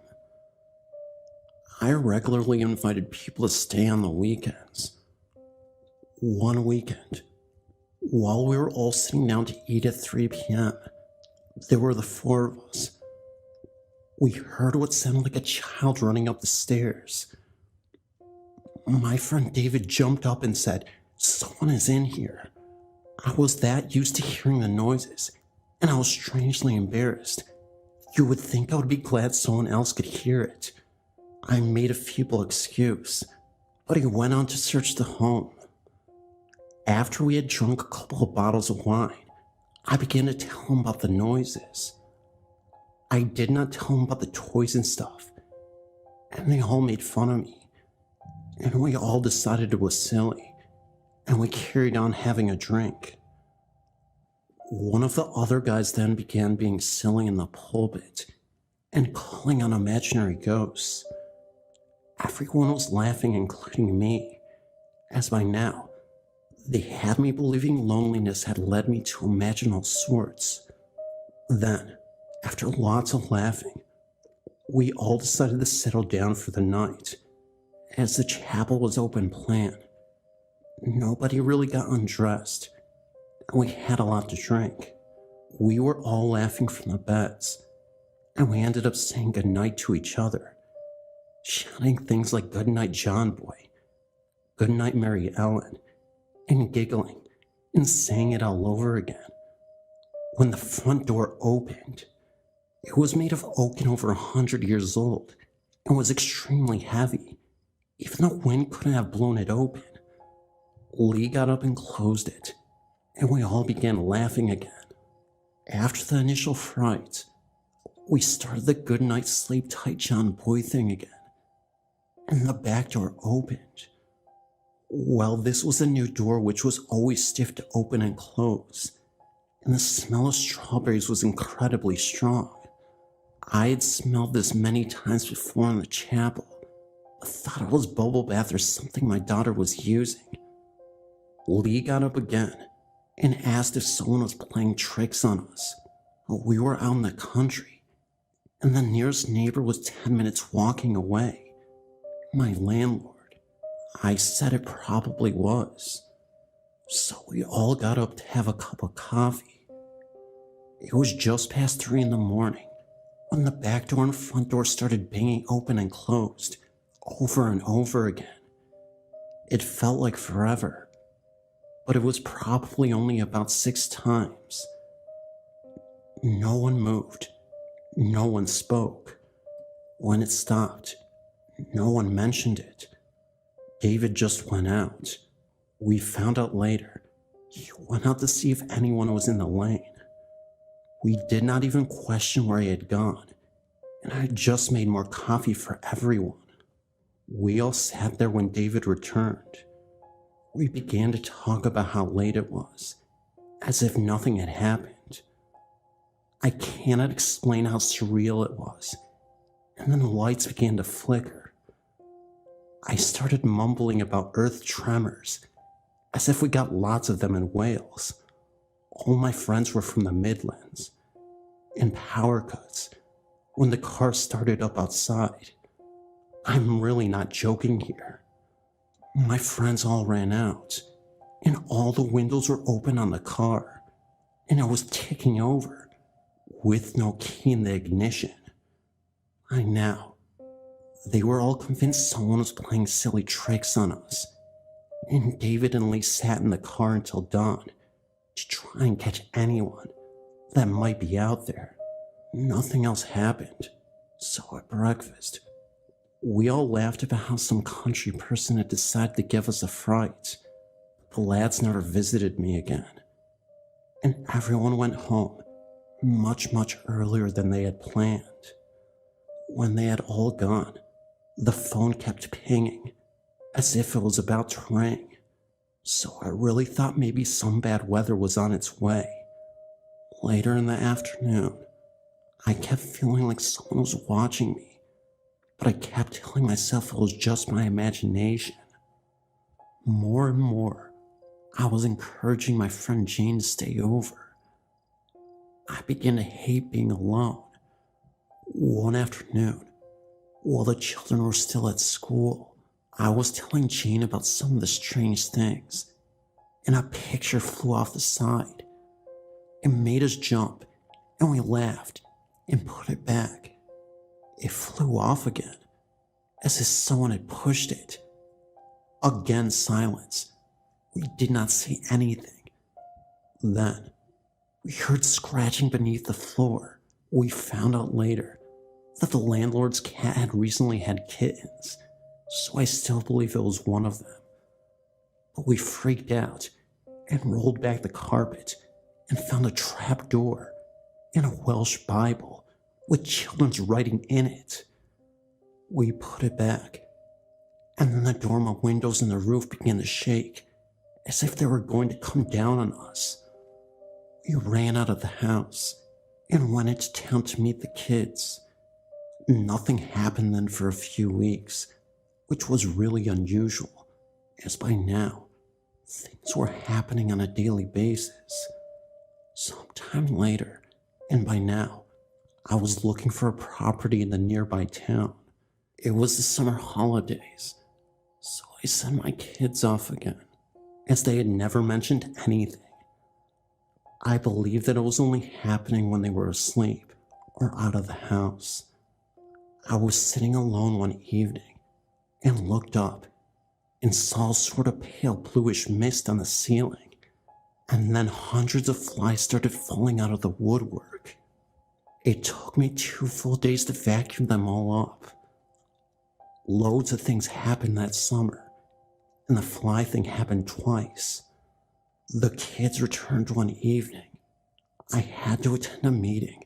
I regularly invited people to stay on the weekends. One weekend, While we were all sitting down to eat at 3 p.m., there were the four of us. We heard what sounded like a child running up the stairs. My friend David jumped up and said, "Someone is in here." I was that used to hearing the noises, and I was strangely embarrassed. You would think I would be glad someone else could hear it. I made a feeble excuse, but he went on to search the home. After we had drunk a couple of bottles of wine, I began to tell him about the noises. I did not tell him about the toys and stuff, and they all made fun of me, and we all decided it was silly, and we carried on having a drink. One of the other guys then began being silly in the pulpit and calling on imaginary ghosts. Everyone was laughing, including me, as by now, they had me believing loneliness had led me to imagine all sorts. Then, after lots of laughing, we all decided to settle down for the night, as the chapel was open plan. Nobody really got undressed, and we had a lot to drink. We were all laughing from the beds, and we ended up saying goodnight to each other, shouting things like "Good night, John Boy," "Good night, Mary Ellen," and giggling and saying it all over again. When the front door opened, it was made of oak and over 100 years old and was extremely heavy. Even the wind couldn't have blown it open. Lee got up and closed it, and we all began laughing again. After the initial fright, we started the "good night, sleep tight, John Boy" thing again, and the back door opened. Well, this was a new door which was always stiff to open and close, and the smell of strawberries was incredibly strong. I had smelled this many times before in the chapel. I thought it was bubble bath or something my daughter was using. Lee got up again and asked if someone was playing tricks on us. We were out in the country, and the nearest neighbor was 10 minutes walking away. My landlord. I said it probably was. So we all got up to have a cup of coffee. It was just past 3 in the morning when the back door and front door started banging open and closed over and over again. It felt like forever, but it was probably only about 6 times. No one moved. No one spoke. When it stopped, no one mentioned it. David just went out. We found out later he went out to see if anyone was in the lane. We did not even question where he had gone, and I had just made more coffee for everyone. We all sat there when David returned. We began to talk about how late it was, as if nothing had happened. I cannot explain how surreal it was, and then the lights began to flicker. I started mumbling about earth tremors, as if we got lots of them in Wales. All my friends were from the Midlands, and power cuts when the car started up outside. I'm really not joking here. My friends all ran out, and all the windows were open on the car, and it was ticking over, with no key in the ignition. They were all convinced someone was playing silly tricks on us, and David and Lee sat in the car until dawn to try and catch anyone that might be out there. Nothing else happened, so at breakfast, we all laughed about how some country person had decided to give us a fright. The lads never visited me again, and everyone went home much earlier than they had planned. When they had all gone, the phone kept pinging, as if it was about to ring, so I really thought maybe some bad weather was on its way. Later in the afternoon, I kept feeling like someone was watching me, but I kept telling myself it was just my imagination. More and more, I was encouraging my friend Jane to stay over. I began to hate being alone. One afternoon, while the children were still at school, I was telling Jane about some of the strange things and a picture flew off the side. It made us jump, and we laughed and put it back. It flew off again, as if someone had pushed it. Again, silence. We did not see anything. Then, we heard scratching beneath the floor. We found out later that the landlord's cat had recently had kittens, so I still believe it was one of them. But we freaked out and rolled back the carpet and found a trap door and a Welsh Bible with children's writing in it. We put it back, and then the dormer windows and the roof began to shake as if they were going to come down on us. We ran out of the house and went into town to meet the kids. Nothing happened then for a few weeks, which was really unusual, as by now, things were happening on a daily basis. Sometime later, and by now, I was looking for a property in the nearby town. It was the summer holidays, so I sent my kids off again, as they had never mentioned anything. I believe that it was only happening when they were asleep or out of the house. I was sitting alone one evening and looked up and saw a sort of pale bluish mist on the ceiling, and then hundreds of flies started falling out of the woodwork. It took me 2 full days to vacuum them all up. Loads of things happened that summer, and the fly thing happened twice. The kids returned one evening. I had to attend a meeting,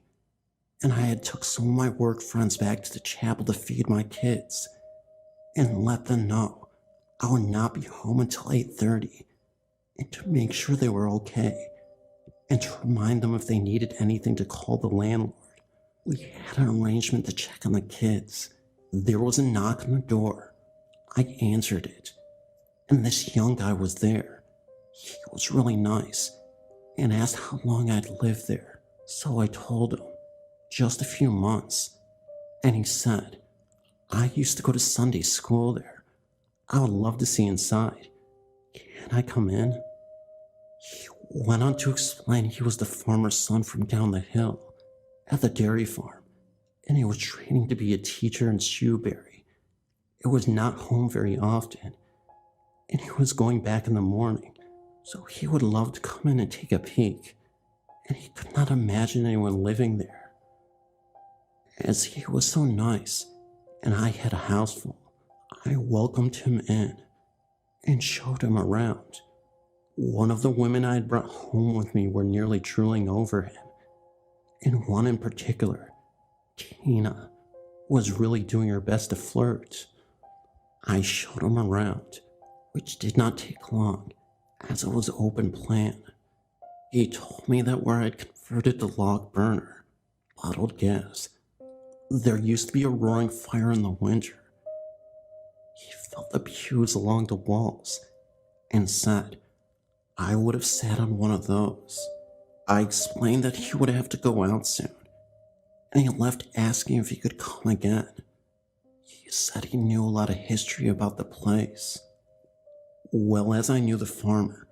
and I had took some of my work friends back to the chapel to feed my kids and let them know I would not be home until 8:30, and to make sure they were okay, and to remind them if they needed anything to call the landlord. We had an arrangement to check on the kids. There was a knock on the door. I answered it, and this young guy was there. He was really nice and asked how long I'd lived there, so I told him, just a few months, and he said, I used to go to Sunday school there. I would love to see inside. Can I come in? He went on to explain he was the farmer's son from down the hill at the dairy farm, and he was training to be a teacher in Shoebury. It was not home very often, and he was going back in the morning, so he would love to come in and take a peek, and he could not imagine anyone living there. As he was so nice, and I had a house full, I welcomed him in and showed him around. One of the women I had brought home with me were nearly drooling over him, and one in particular, Tina, was really doing her best to flirt. I showed him around, which did not take long, as it was open plan. He told me that where I'd converted to log burner, bottled gas, there used to be a roaring fire in the winter. He felt the pews along the walls and said I would have sat on one of those. I explained that he would have to go out soon, and he left asking if he could come again. He said he knew a lot of history about the place. Well, as I knew the farmer,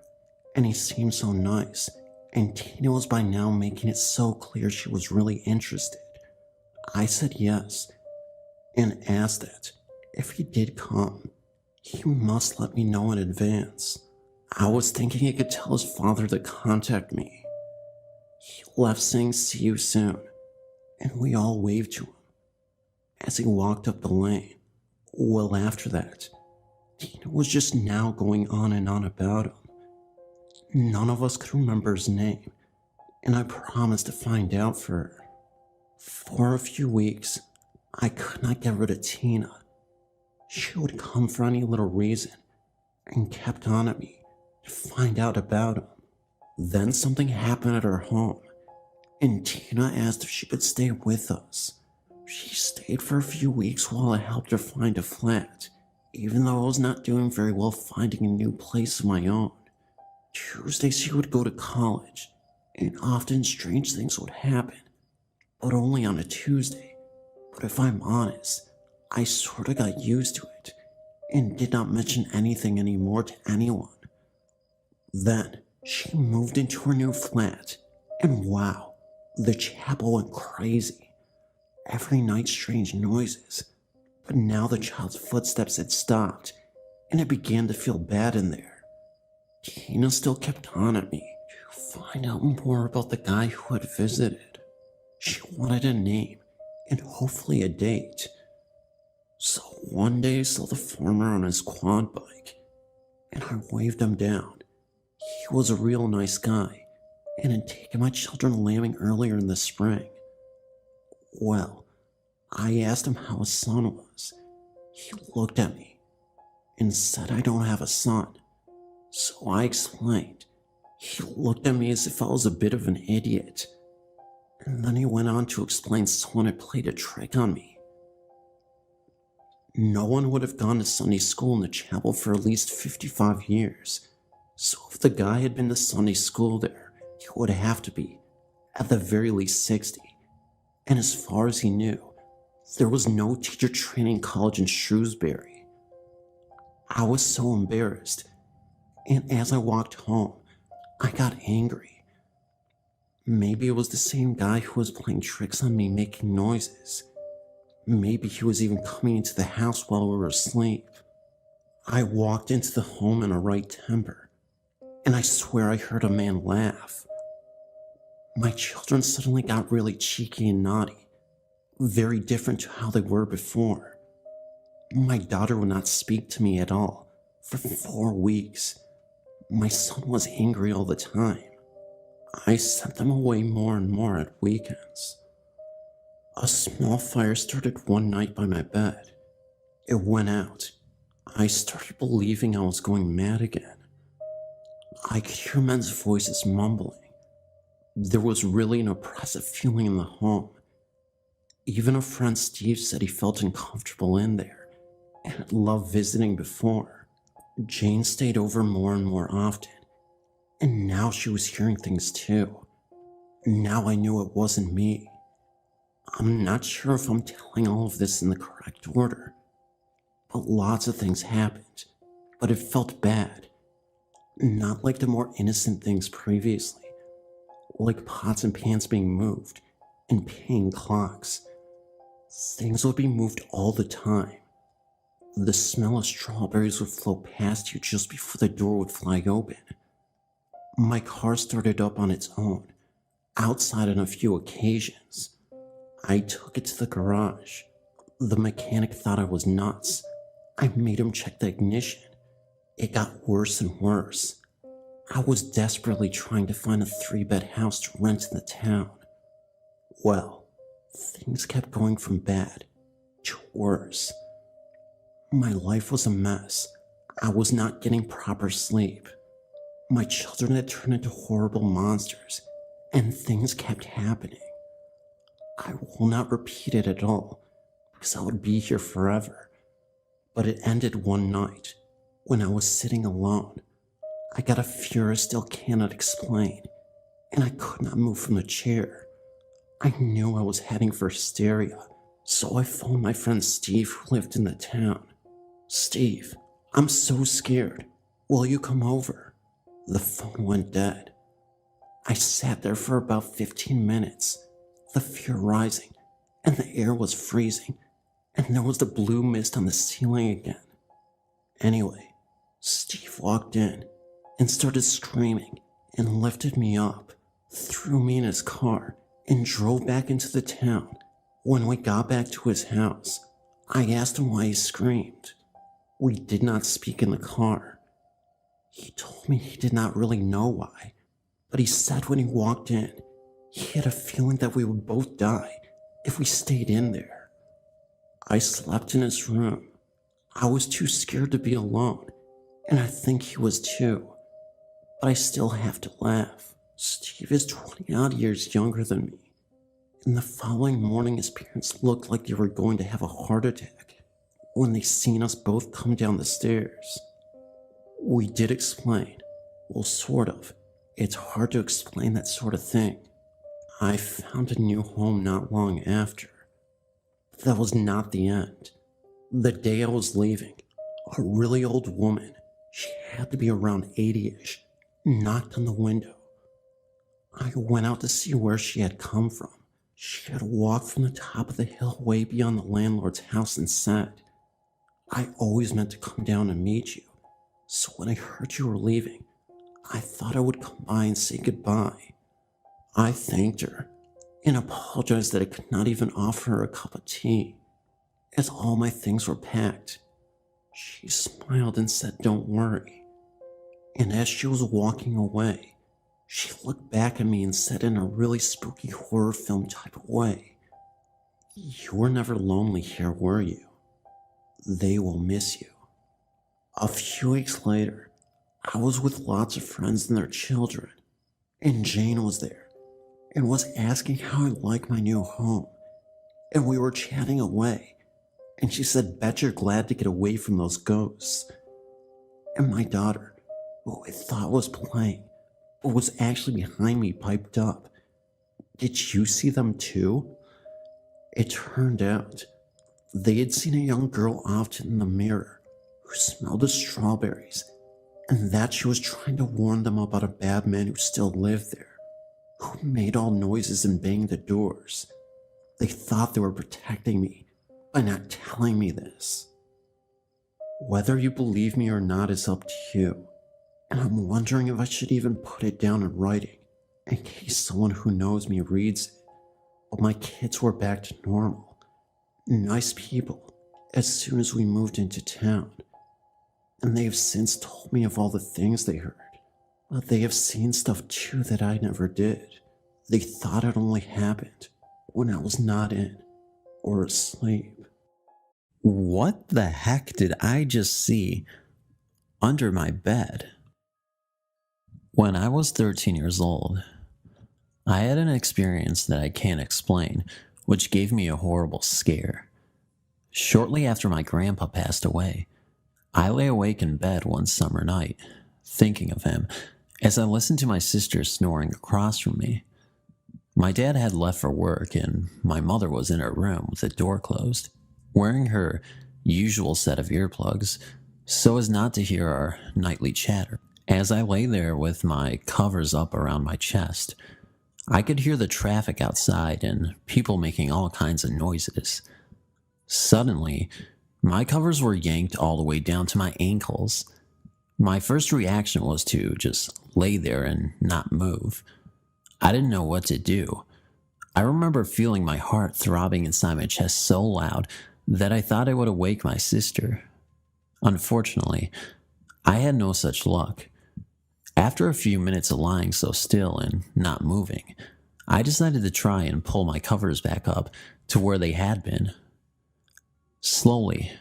and he seemed so nice, and Tina was by now making it so clear she was really interested, I said yes, and asked that if he did come, he must let me know in advance. I was thinking he could tell his father to contact me. He left saying see you soon, and we all waved to him as he walked up the lane. Well, after that, Tina was just now going on and on about him. None of us could remember his name, and I promised to find out for her. For a few weeks, I could not get rid of Tina. She would come for any little reason and kept on at me to find out about him. Then something happened at her home, and Tina asked if she could stay with us. She stayed for a few weeks while I helped her find a flat, even though I was not doing very well finding a new place of my own. Tuesdays she would go to college, and often strange things would happen, but only on a Tuesday. But if I'm honest, I sort of got used to it, and did not mention anything anymore to anyone. Then she moved into her new flat, and wow, the chapel went crazy. Every night strange noises, but now the child's footsteps had stopped, and it began to feel bad in there. Tina still kept on at me to find out more about the guy who had visited. She wanted a name and hopefully a date. So one day I saw the farmer on his quad bike, and I waved him down. He was a real nice guy, and had taken my children lambing earlier in the spring. Well, I asked him how his son was. He looked at me and said I don't have a son. So I explained. He looked at me as if I was a bit of an idiot. And then he went on to explain someone had played a trick on me. No one would have gone to Sunday school in the chapel for at least 55 years. So if the guy had been to Sunday school there, he would have to be, at the very least, 60. And as far as he knew, there was no teacher training college in Shrewsbury. I was so embarrassed, and as I walked home, I got angry. Maybe it was the same guy who was playing tricks on me, making noises. Maybe he was even coming into the house while we were asleep. I walked into the home in a right temper, and I swear I heard a man laugh. My children suddenly got really cheeky and naughty, very different to how they were before. My daughter would not speak to me at all for 4 weeks. My son was angry all the time. I sent them away more and more at weekends. A small fire started one night by my bed. It went out. I started believing I was going mad again. I could hear men's voices mumbling. There was really an oppressive feeling in the home. Even a friend Steve said he felt uncomfortable in there and had loved visiting before. Jane stayed over more and more often, and now she was hearing things too. Now I knew it wasn't me. I'm not sure if I'm telling all of this in the correct order, but lots of things happened, but it felt bad. Not like the more innocent things previously, like pots and pans being moved and paying clocks. Things would be moved all the time. The smell of strawberries would float past you just before the door would fly open. My car started up on its own, outside on a few occasions. I took it to the garage. The mechanic thought I was nuts. I made him check the ignition. It got worse and worse. I was desperately trying to find a 3-bed house to rent in the town. Well, things kept going from bad to worse. My life was a mess. I was not getting proper sleep. My children had turned into horrible monsters, and things kept happening. I will not repeat it at all, because I would be here forever. But it ended one night, when I was sitting alone. I got a fear I still cannot explain, and I could not move from the chair. I knew I was heading for hysteria, so I phoned my friend Steve, who lived in the town. "Steve, I'm so scared. Will you come over?" The phone went dead. I sat there for about 15 minutes, the fear rising, and the air was freezing, and there was the blue mist on the ceiling again. Anyway, Steve walked in and started screaming and lifted me up, threw me in his car, and drove back into the town. When we got back to his house, I asked him why he screamed. We did not speak in the car. He told me he did not really know why, but he said when he walked in, he had a feeling that we would both die if we stayed in there. I slept in his room. I was too scared to be alone, and I think he was too. But I still have to laugh. Steve is 20-odd years younger than me. And the following morning, his parents looked like they were going to have a heart attack when they seen us both come down the stairs. We did explain. Well, sort of. It's hard to explain that sort of thing. I found a new home not long after. But that was not the end. The day I was leaving, a really old woman, she had to be around 80-ish, knocked on the window. I went out to see where she had come from. She had walked from the top of the hill way beyond the landlord's house and said, "I always meant to come down and meet you, so when I heard you were leaving, I thought I would come by and say goodbye." I thanked her and apologized that I could not even offer her a cup of tea, as all my things were packed. She smiled and said, "Don't worry." And as she was walking away, she looked back at me and said in a really spooky horror film type of way, "You were never lonely here, were you? They will miss you." A few weeks later, I was with lots of friends and their children, and Jane was there and was asking how I liked my new home, and we were chatting away, and she said, "Bet you're glad to get away from those ghosts." And my daughter, who I thought was playing, but was actually behind me, piped up, "Did you see them too?" It turned out they had seen a young girl often in the mirror who smelled of strawberries, and that she was trying to warn them about a bad man who still lived there, who made all noises and banged the doors. They thought they were protecting me by not telling me this. Whether you believe me or not is up to you, and I'm wondering if I should even put it down in writing in case someone who knows me reads it. But my kids were back to normal, nice people, as soon as we moved into town, and they have since told me of all the things they heard. But they have seen stuff too that I never did. They thought it only happened when I was not in or asleep.
What the heck did I just see under my bed?
When I was 13 years old, I had an experience that I can't explain, which gave me a horrible scare. Shortly after my grandpa passed away, I lay awake in bed one summer night, thinking of him, as I listened to my sister snoring across from me. My dad had left for work, and my mother was in her room with the door closed, wearing her usual set of earplugs so as not to hear our nightly chatter. As I lay there with my covers up around my chest, I could hear the traffic outside and people making all kinds of noises. Suddenly, my covers were yanked all the way down to my ankles. My first reaction was to just lay there and not move. I didn't know what to do. I remember feeling my heart throbbing inside my chest so loud that I thought I would awake my sister. Unfortunately, I had no such luck. After a few minutes of lying so still and not moving, I decided to try and pull my covers back up to where they had been. Slowly,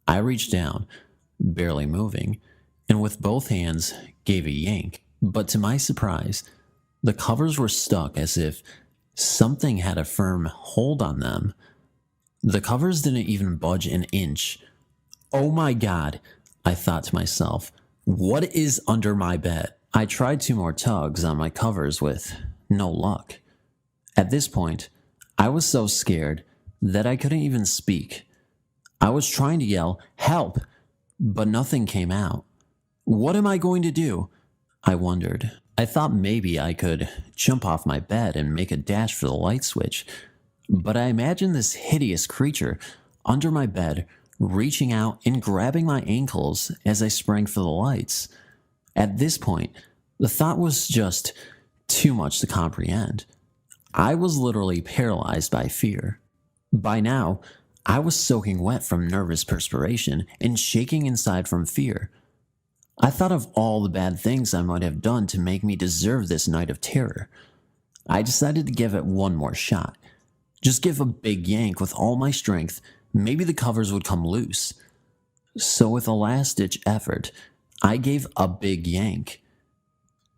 I reached down, barely moving, and with both hands gave a yank, but to my surprise, the covers were stuck as if something had a firm hold on them. The covers didn't even budge an inch. Oh my God, I thought to myself, what is under my bed? I tried 2 more tugs on my covers with no luck. At this point, I was so scared that I couldn't even speak. I was trying to yell, "Help!" but nothing came out. What am I going to do? I wondered. I thought maybe I could jump off my bed and make a dash for the light switch, but I imagined this hideous creature under my bed reaching out and grabbing my ankles as I sprang for the lights. At this point, the thought was just too much to comprehend. I was literally paralyzed by fear. By now, I was soaking wet from nervous perspiration and shaking inside from fear. I thought of all the bad things I might have done to make me deserve this night of terror. I decided to give it one more shot. Just give a big yank with all my strength, maybe the covers would come loose. So with a last-ditch effort, I gave a big yank.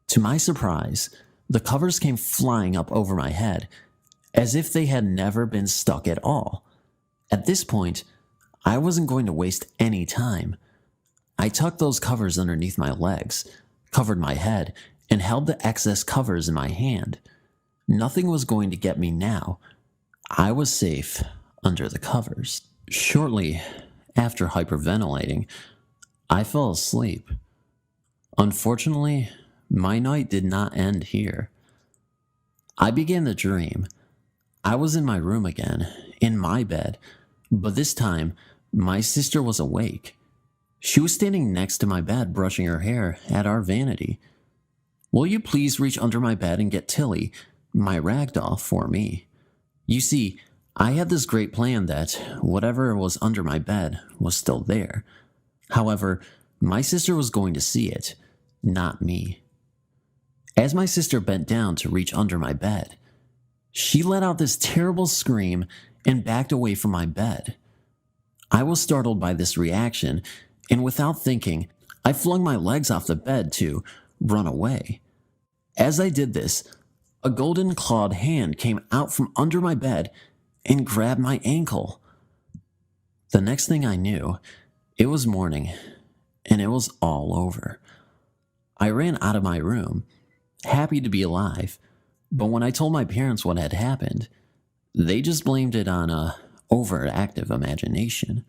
To my surprise, the covers came flying up over my head, as if they had never been stuck at all. At this point, I wasn't going to waste any time. I tucked those covers underneath my legs, covered my head, and held the excess covers in my hand. Nothing was going to get me now. I was safe under the covers. Shortly after hyperventilating, I fell asleep. Unfortunately, my night did not end here. I began to dream. I was in my room again, in my bed, but this time, my sister was awake. She was standing next to my bed brushing her hair at our vanity. "Will you please reach under my bed and get Tilly, my rag doll, for me?" You see, I had this great plan that whatever was under my bed was still there. However, my sister was going to see it, not me. As my sister bent down to reach under my bed, she let out this terrible scream and backed away from my bed. I was startled by this reaction, and without thinking, I flung my legs off the bed to run away. As I did this, a golden clawed hand came out from under my bed and grabbed my ankle. The next thing I knew, it was morning, and it was all over. I ran out of my room, happy to be alive, but when I told my parents what had happened, they just blamed it on a overactive imagination.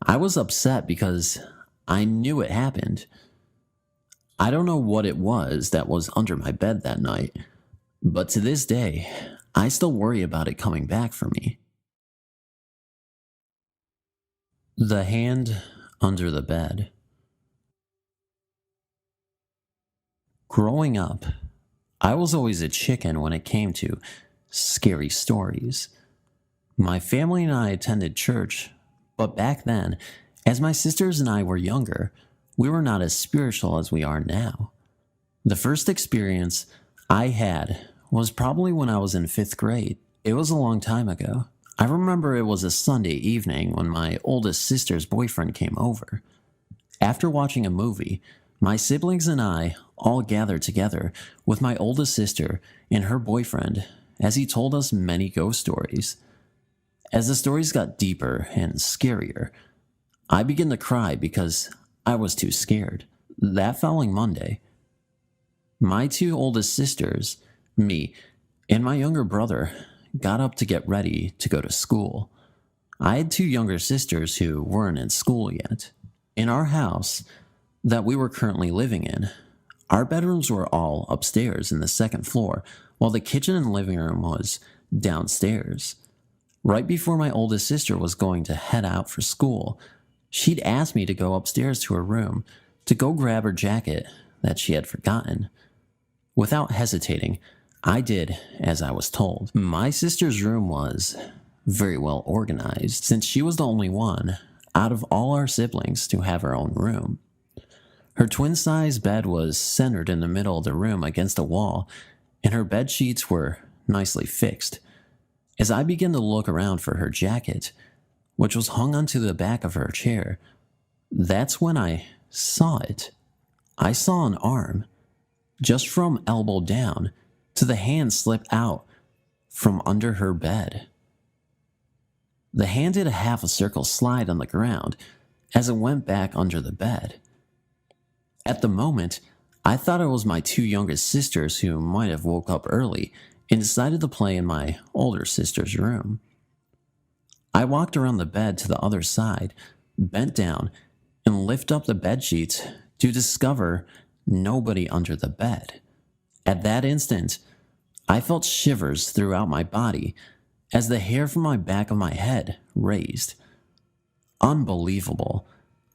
I was upset because I knew it happened. I don't know what it was that was under my bed that night, but to this day, I still worry about it coming back for me. The hand under the bed. Growing up, I was always a chicken when it came to scary stories. My family and I attended church, but back then, as my sisters and I were younger, we were not as spiritual as we are now. The first experience I had was probably when I was in 5th grade. It was a long time ago. I remember it was a Sunday evening when my oldest sister's boyfriend came over. After watching a movie, my siblings and I all gathered together with my oldest sister and her boyfriend as he told us many ghost stories. As the stories got deeper and scarier, I began to cry because I was too scared. That following Monday, my 2 oldest sisters, me, and my younger brother got up to get ready to go to school. I had 2 younger sisters who weren't in school yet. In our house that we were currently living in, our bedrooms were all upstairs in the 2nd floor, while the kitchen and living room was downstairs. Right before my oldest sister was going to head out for school, she'd asked me to go upstairs to her room to go grab her jacket that she had forgotten. Without hesitating, I did as I was told. My sister's room was very well organized, since she was the only one out of all our siblings to have her own room. Her twin-size bed was centered in the middle of the room against a wall, and her bed sheets were nicely fixed. As I began to look around for her jacket, which was hung onto the back of her chair, that's when I saw it. I saw an arm, just from elbow down, to the hand slip out from under her bed. The hand did a half a circle slide on the ground as it went back under the bed. At the moment, I thought it was my 2 youngest sisters who might have woke up early and decided to play in my older sister's room. I walked around the bed to the other side, bent down, and lifted up the bed sheets to discover nobody under the bed. At that instant, I felt shivers throughout my body as the hair from my back of my head raised. Unbelievable.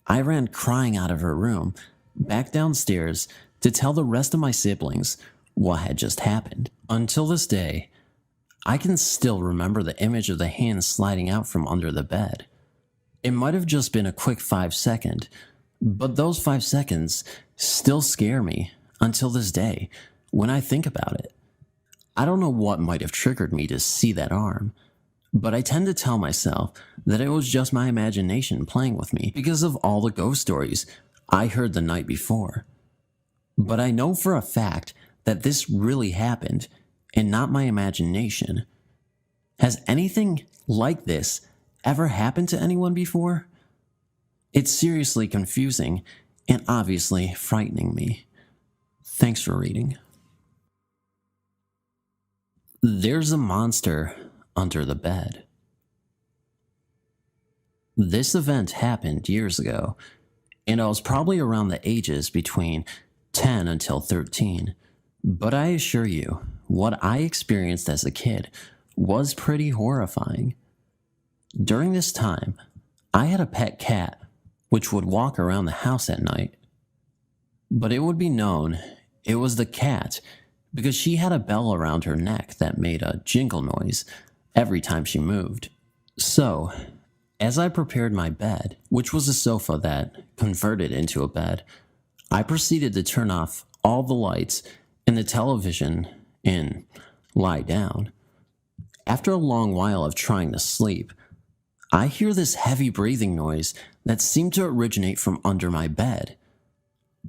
I ran crying out of her room, back downstairs to tell the rest of my siblings what had just happened. Until this day, I can still remember the image of the hand sliding out from under the bed. It might have just been a quick 5 seconds, but those 5 seconds still scare me until this day when I think about it. I don't know what might have triggered me to see that arm, but I tend to tell myself that it was just my imagination playing with me because of all the ghost stories I heard the night before. But I know for a fact that this really happened and not my imagination. Has anything like this ever happened to anyone before? It's seriously confusing and obviously frightening me. Thanks for reading. There's a monster under the bed. This event happened years ago, and I was probably around the ages between
10 until 13. But I assure you, what I experienced as a kid was pretty horrifying. During this time, I had a pet cat which would walk around the house at night. But it would be known it was the cat because she had a bell around her neck that made a jingle noise every time she moved. So, as I prepared my bed, which was a sofa that converted into a bed, I proceeded to turn off all the lights and the television and lie down. After a long while of trying to sleep, I hear this heavy breathing noise that seemed to originate from under my bed.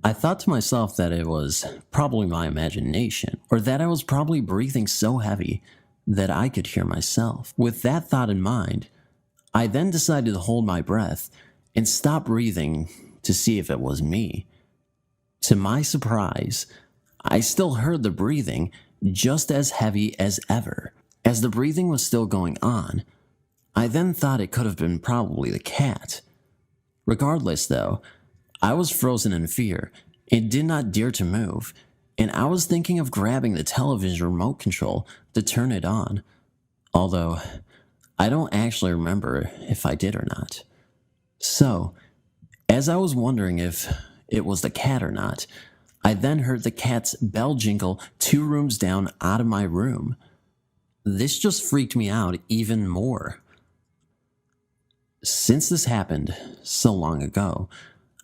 I thought to myself that it was probably my imagination, or that I was probably breathing so heavy that I could hear myself. With that thought in mind, I then decided to hold my breath and stop breathing to see if it was me. To my surprise, I still heard the breathing just as heavy as ever. As the breathing was still going on, I then thought it could have been probably the cat. Regardless, though, I was frozen in fear and did not dare to move, and I was thinking of grabbing the television remote control to turn it on, although I don't actually remember if I did or not. So, as I was wondering if it was the cat or not, I then heard the cat's bell jingle 2 rooms down out of my room. This just freaked me out even more. Since this happened so long ago,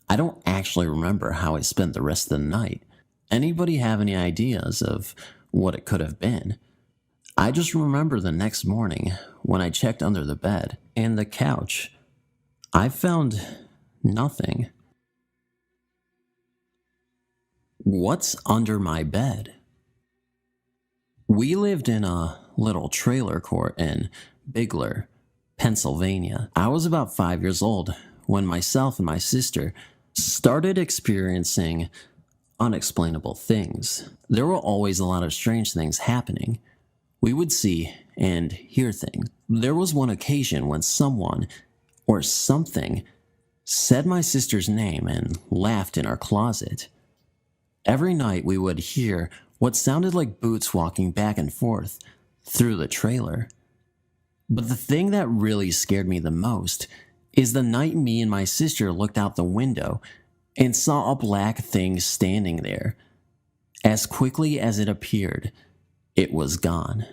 I don't actually remember how I spent the rest of the night. Anybody have any ideas of what it could have been? I just remember the next morning when I checked under the bed and the couch, I found nothing. What's under my bed? We lived in a little trailer court in Bigler, Pennsylvania. I was about 5 years old when myself and my sister started experiencing unexplainable things. There were always a lot of strange things happening. We would see and hear things. There was one occasion when someone or something said my sister's name and laughed in our closet. Every night we would hear what sounded like boots walking back and forth through the trailer. But the thing that really scared me the most is the night me and my sister looked out the window and saw a black thing standing there. As quickly as it appeared, it was gone.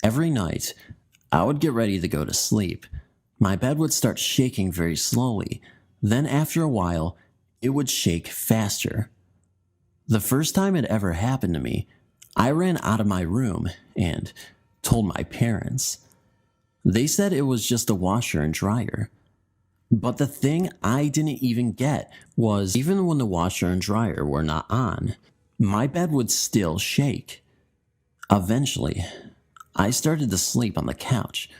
Every night, I would get ready to go to sleep. My bed would start shaking very slowly. Then after a while, it would shake faster. The first time it ever happened to me, I ran out of my room and told my parents. They said it was just a washer and dryer. But the thing I didn't even get was, even when the washer and dryer were not on, my bed would still shake. Eventually, I started to sleep on the couch,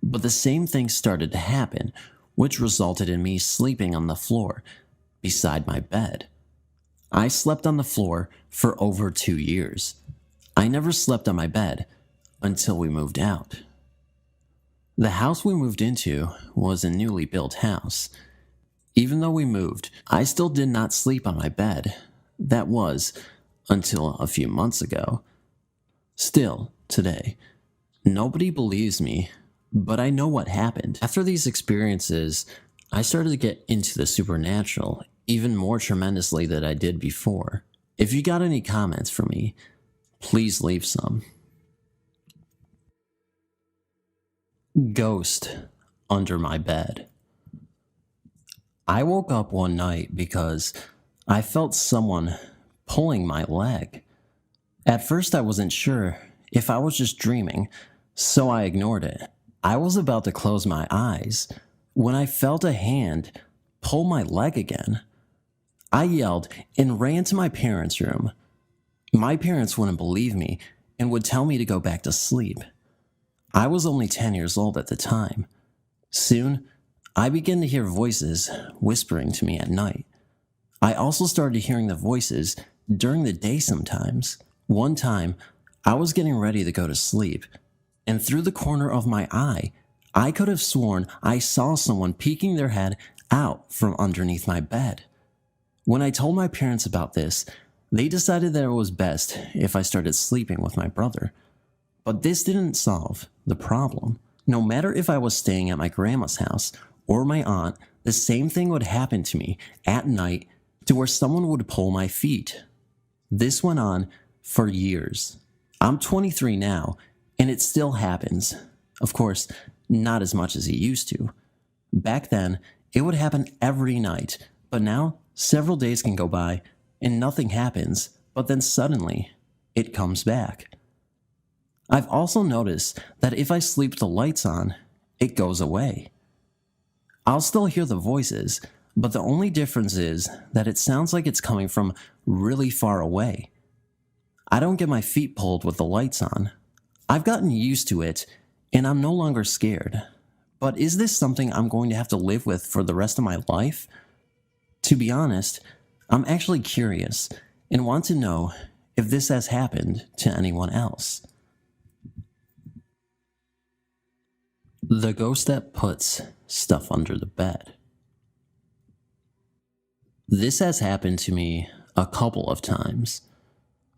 but the same thing started to happen, which resulted in me sleeping on the floor beside my bed. I slept on the floor for over 2 years. I never slept on my bed until we moved out. The house we moved into was a newly built house. Even though we moved, I still did not sleep on my bed. That was until a few months ago. Still, today, nobody believes me, but I know what happened. After these experiences, I started to get into the supernatural even more tremendously than I did before. If you got any comments for me, please leave some. Ghost under my bed. I woke up one night because I felt someone pulling my leg. At first I wasn't sure if I was just dreaming, so I ignored it. I was about to close my eyes when I felt a hand pull my leg again. I yelled and ran to my parents' room. My parents wouldn't believe me and would tell me to go back to sleep. I was only 10 years old at the time. Soon, I began to hear voices whispering to me at night. I also started hearing the voices during the day sometimes. One time, I was getting ready to go to sleep, and through the corner of my eye, I could have sworn I saw someone peeking their head out from underneath my bed. When I told my parents about this, they decided that it was best if I started sleeping with my brother. But this didn't solve the problem. No matter if I was staying at my grandma's house or my aunt, the same thing would happen to me at night to where someone would pull my feet. This went on for years. I'm 23 now, and it still happens. Of course, not as much as it used to. Back then, it would happen every night, but now several days can go by and nothing happens, but then suddenly it comes back. I've also noticed that if I sleep with the lights on, it goes away. I'll still hear the voices, but the only difference is that it sounds like it's coming from really far away. I don't get my feet pulled with the lights on. I've gotten used to it, and I'm no longer scared. But is this something I'm going to have to live with for the rest of my life? To be honest, I'm actually curious and want to know if this has happened to anyone else. The ghost that puts stuff under the bed. This has happened to me a couple of times.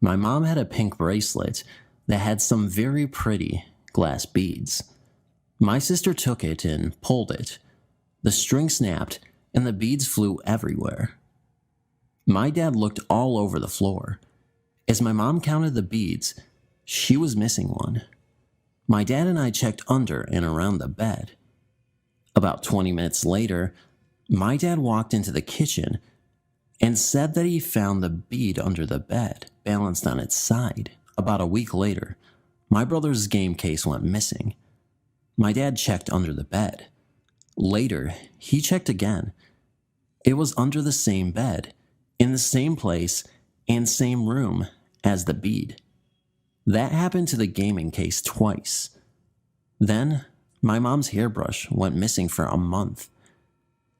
My mom had a pink bracelet that had some very pretty glass beads. My sister took it and pulled it. The string snapped and the beads flew everywhere. My dad looked all over the floor. As my mom counted the beads, she was missing one. My dad and I checked under and around the bed. About 20 minutes later, my dad walked into the kitchen and said that he found the bead under the bed, balanced on its side. About a week later, my brother's game case went missing. My dad checked under the bed. Later, he checked again. It was under the same bed, in the same place, and same room as the bead. That happened to the gaming case twice. Then, my mom's hairbrush went missing for a month.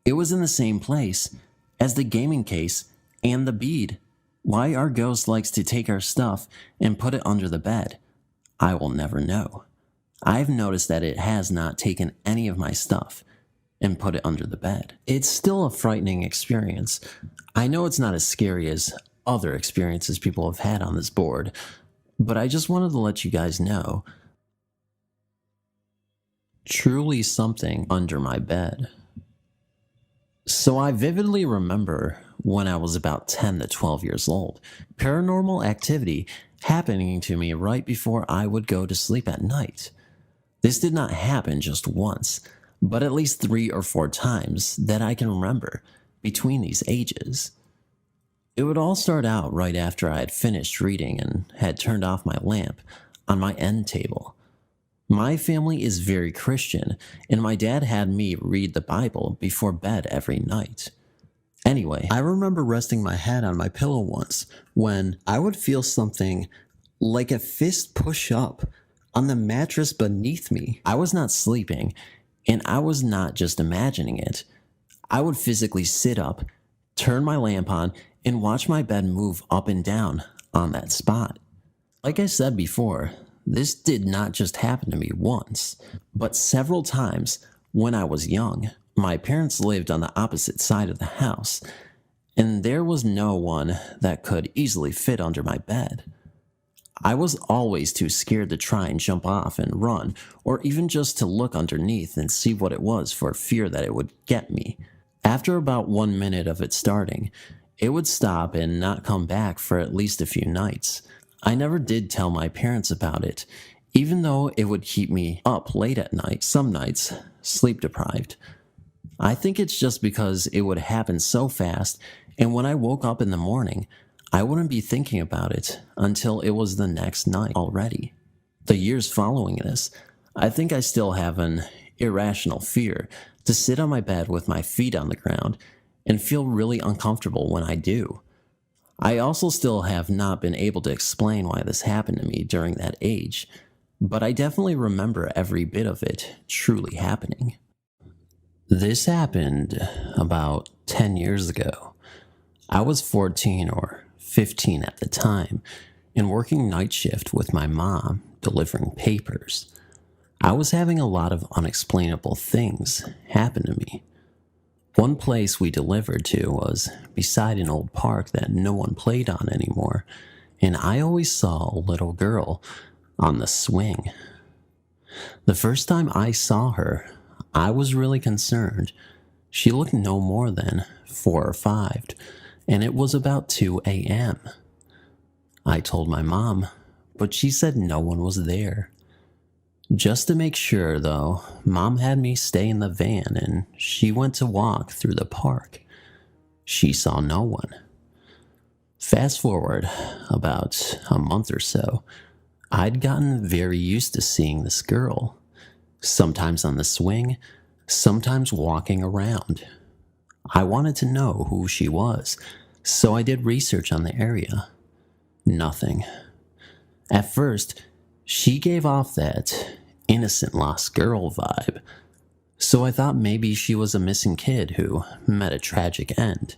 It was in the same place as the gaming case and the bead. Why our ghost likes to take our stuff and put it under the bed, I will never know. I've noticed that it has not taken any of my stuff and put it under the bed. It's still a frightening experience. I know it's not as scary as other experiences people have had on this board, but I just wanted to let you guys know. Truly something under my bed. So I vividly remember when I was about 10 to 12 years old, paranormal activity happening to me right before I would go to sleep at night. This did not happen just once, but at least 3 or 4 times that I can remember between these ages. It would all start out right after I had finished reading and had turned off my lamp on my end table. My family is very Christian, and my dad had me read the Bible before bed every night. Anyway, I remember resting my head on my pillow once when I would feel something like a fist push up on the mattress beneath me. I was not sleeping, and I was not just imagining it. I would physically sit up, turn my lamp on, and watch my bed move up and down on that spot. Like I said before, this did not just happen to me once, but several times when I was young. My parents lived on the opposite side of the house, and there was no one that could easily fit under my bed. I was always too scared to try and jump off and run, or even just to look underneath and see what it was for fear that it would get me. After about 1 minute of it starting, it would stop and not come back for at least a few nights. I never did tell my parents about it, even though it would keep me up late at night, some nights, sleep deprived. I think it's just because it would happen so fast, and when I woke up in the morning, I wouldn't be thinking about it until it was the next night already. The years following this, I think I still have an irrational fear to sit on my bed with my feet on the ground and feel really uncomfortable when I do. I also still have not been able to explain why this happened to me during that age, but I definitely remember every bit of it truly happening. This happened about 10 years ago. I was 14 or 15 at the time and working night shift with my mom delivering papers. I was having a lot of unexplainable things happen to me.
One place we delivered to was beside an old park that no one played on anymore, and I always saw a little girl on the swing. The first time I saw her, I was really concerned. She looked no more than 4 or 5, and it was about 2 a.m. I told my mom, but she said no one was there. Just to make sure, though, Mom had me stay in the van and she went to walk through the park. She saw no one. Fast forward about a month or so, I'd gotten very used to seeing this girl, sometimes on the swing, sometimes walking around. I wanted to know who she was, so I did research on the area. Nothing. At first, she gave off that innocent lost girl vibe, so I thought maybe she was a missing kid who met a tragic end.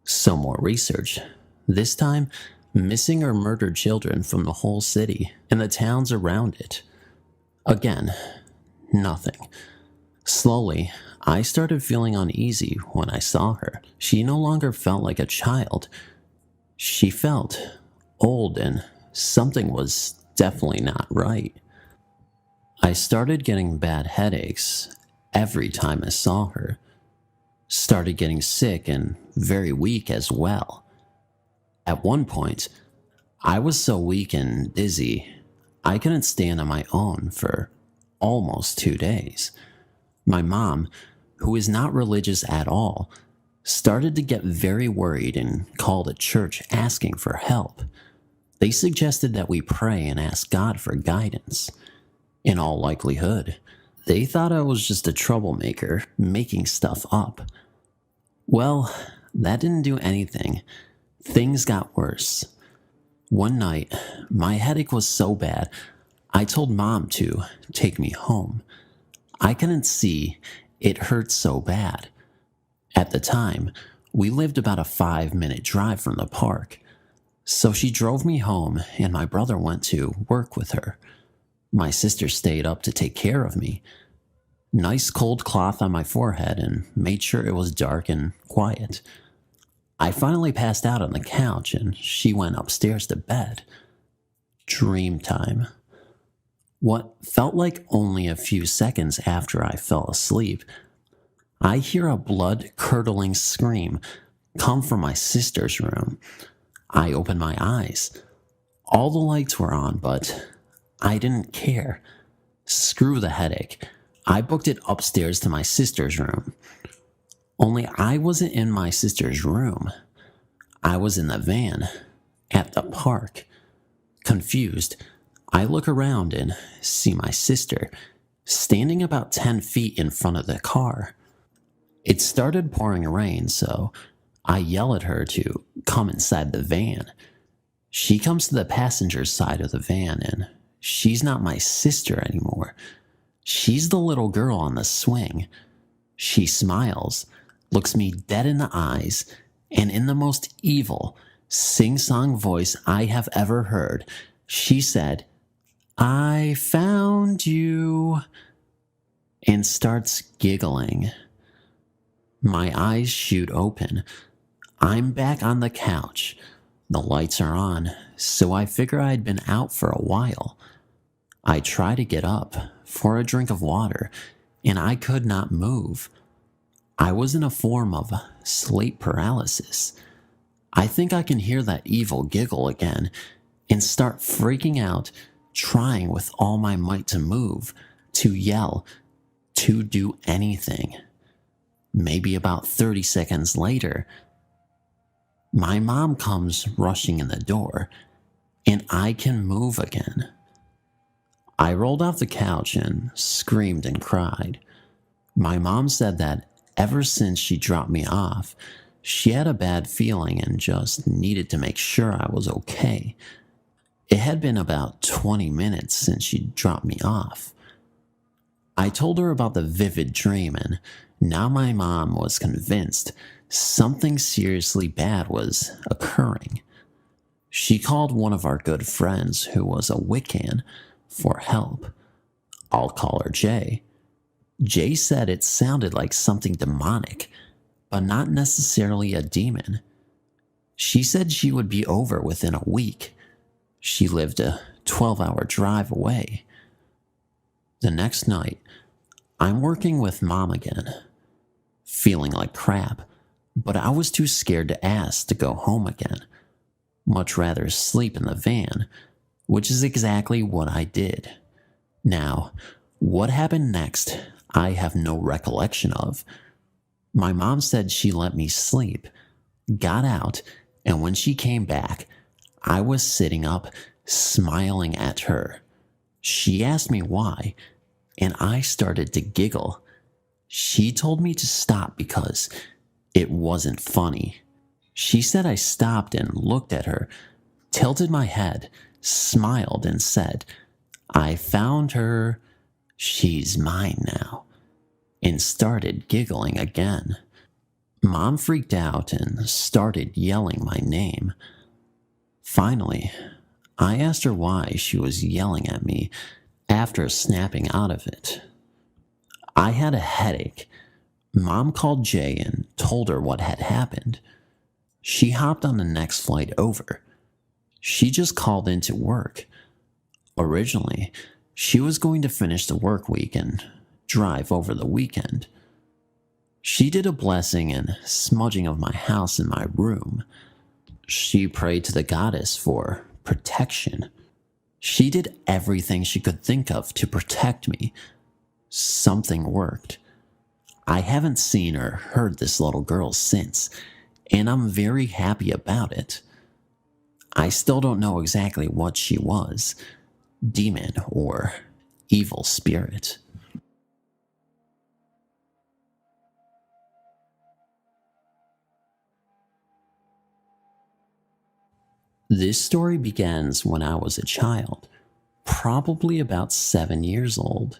So more research. This time, missing or murdered children from the whole city and the towns around it. Again, nothing. Slowly, I started feeling uneasy when I saw her. She no longer felt like a child. She felt old, and something was definitely not right. I started getting bad headaches every time I saw her. Started getting sick and very weak as well. At one point, I was so weak and dizzy, I couldn't stand on my own for almost 2 days. My mom, who is not religious at all, started to get very worried and called a church asking for help. They suggested that we pray and ask God for guidance. In all likelihood, they thought I was just a troublemaker making stuff up. Well, that didn't do anything. Things got worse. One night, my headache was so bad, I told Mom to take me home. I couldn't see, it hurt so bad. At the time, we lived about a 5-minute drive from the park. So she drove me home and my brother went to work with her. My sister stayed up to take care of me. Nice cold cloth on my forehead and made sure it was dark and quiet. I finally passed out on the couch and she went upstairs to bed. Dream time. What felt like only a few seconds after I fell asleep, I hear a blood-curdling scream come from my sister's room. I open my eyes. All the lights were on, but I didn't care. Screw the headache. I booked it upstairs to my sister's room. Only I wasn't in my sister's room. I was in the van, at the park. Confused, I look around and see my sister standing about 10 feet in front of the car. It started pouring rain, so I yell at her to come inside the van. She comes to the passenger side of the van, and she's not my sister anymore. She's the little girl on the swing. She smiles, looks me dead in the eyes, and in the most evil, sing-song voice I have ever heard, she said, "I found you," and starts giggling. My eyes shoot open. I'm back on the couch. The lights are on, so I figure I'd been out for a while. I try to get up for a drink of water, and I could not move. I was in a form of sleep paralysis. I think I can hear that evil giggle again and start freaking out, trying with all my might to move, to yell, to do anything. Maybe about 30 seconds later, my mom comes rushing in the door, and I can move again. I rolled off the couch and screamed and cried. My mom said that ever since she dropped me off, she had a bad feeling and just needed to make sure I was okay. It had been about 20 minutes since she dropped me off. I told her about the vivid dream, and now my mom was convinced something seriously bad was occurring. She called one of our good friends who was a Wiccan for help. I'll call her Jay. Jay said it sounded like something demonic, but not necessarily a demon. She said she would be over within a week. She lived a 12-hour drive away. The next night, I'm working with Mom again, feeling like crap, but I was too scared to ask to go home again. Much rather sleep in the van, which is exactly what I did. Now, what happened next, I have no recollection of. My mom said she let me sleep, got out, and when she came back, I was sitting up, smiling at her. She asked me why, and I started to giggle. She told me to stop because it wasn't funny. She said I stopped and looked at her, tilted my head, smiled, and said, "I found her. She's mine now," and started giggling again. Mom freaked out and started yelling my name. Finally, I asked her why she was yelling at me after snapping out of it. I had a headache. Mom called Jay and told her what had happened. She hopped on the next flight over. She just called in to work. Originally, she was going to finish the work week and drive over the weekend. She did a blessing and smudging of my house and my room. She prayed to the goddess for protection. She did everything she could think of to protect me. Something worked. I haven't seen or heard this little girl since, and I'm very happy about it. I still don't know exactly what she was, demon or evil spirit. This story begins when I was a child, probably about 7 years old.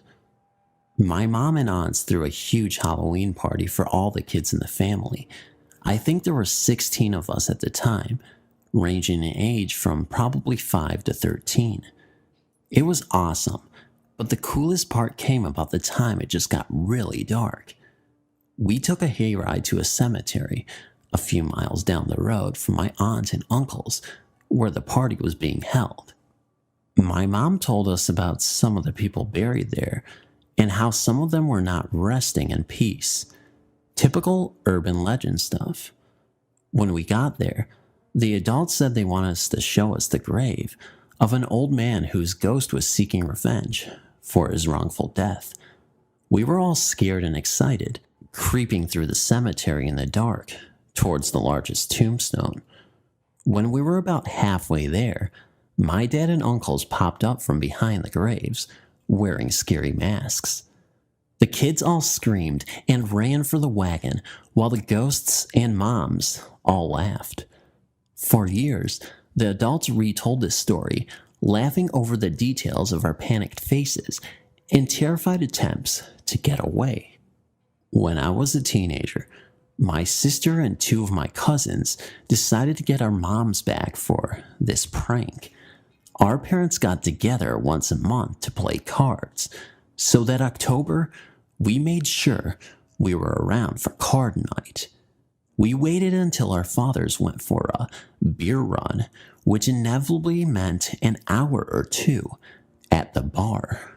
My mom and aunts threw a huge Halloween party for all the kids in the family. I think there were 16 of us at the time, ranging in age from probably 5 to 13. It was awesome, but the coolest part came about the time it just got really dark. We took a hayride to a cemetery a few miles down the road from my aunt and uncle's, where the party was being held. My mom told us about some of the people buried there and how some of them were not resting in peace. Typical urban legend stuff. When we got there, the adults said they wanted us to show us the grave of an old man whose ghost was seeking revenge for his wrongful death. We were all scared and excited, creeping through the cemetery in the dark towards the largest tombstone. When we were about halfway there, my dad and uncles popped up from behind the graves, wearing scary masks. The kids all screamed and ran for the wagon, while the ghosts and moms all laughed. For years, the adults retold this story, laughing over the details of our panicked faces and terrified attempts to get away. When I was a teenager, my sister and 2 of my cousins decided to get our moms back for this prank. Our parents got together once a month to play cards, so that October, we made sure we were around for card night. We waited until our fathers went for a beer run, which inevitably meant an hour or 2 at the bar.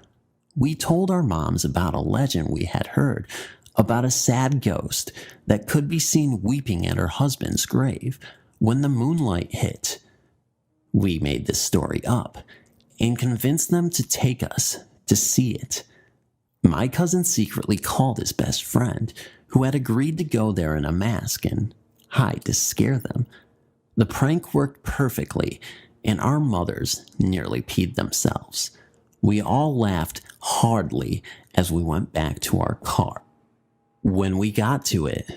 We told our moms about a legend we had heard about a sad ghost that could be seen weeping at her husband's grave when the moonlight hit. We made this story up and convinced them to take us to see it. My cousin secretly called his best friend, who had agreed to go there in a mask and hide to scare them. The prank worked perfectly, and our mothers nearly peed themselves. We all laughed hardly as we went back to our car. When we got to it,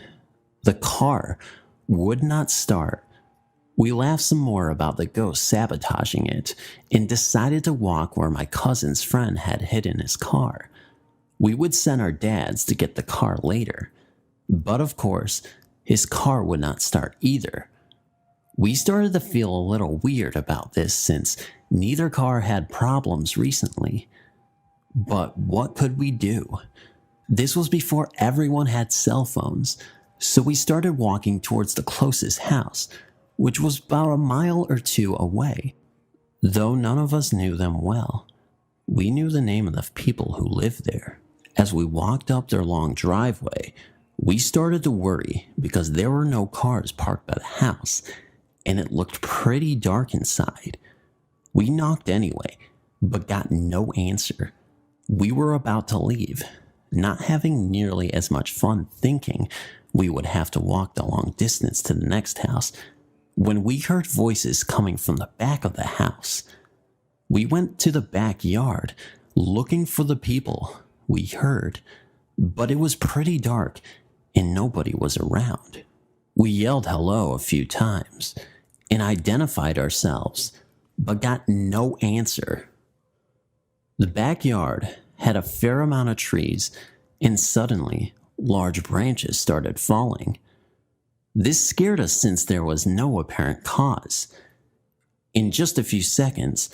the car would not start. We laughed some more about the ghost sabotaging it and decided to walk where my cousin's friend had hidden his car. We would send our dads to get the car later, but of course, his car would not start either. We started to feel a little weird about this since neither car had problems recently. But what could we do? This was before everyone had cell phones, so we started walking towards the closest house, which was about a mile or two away. Though none of us knew them well, we knew the name of the people who lived there. As we walked up their long driveway, we started to worry because there were no cars parked by the house, and it looked pretty dark inside. We knocked anyway, but got no answer. We were about to leave, not having nearly as much fun thinking we would have to walk the long distance to the next house, when we heard voices coming from the back of the house. We went to the backyard looking for the people we heard, but it was pretty dark and nobody was around. We yelled hello a few times and identified ourselves, but got no answer. The backyard had a fair amount of trees, and suddenly large branches started falling. This scared us since there was no apparent cause. In just a few seconds,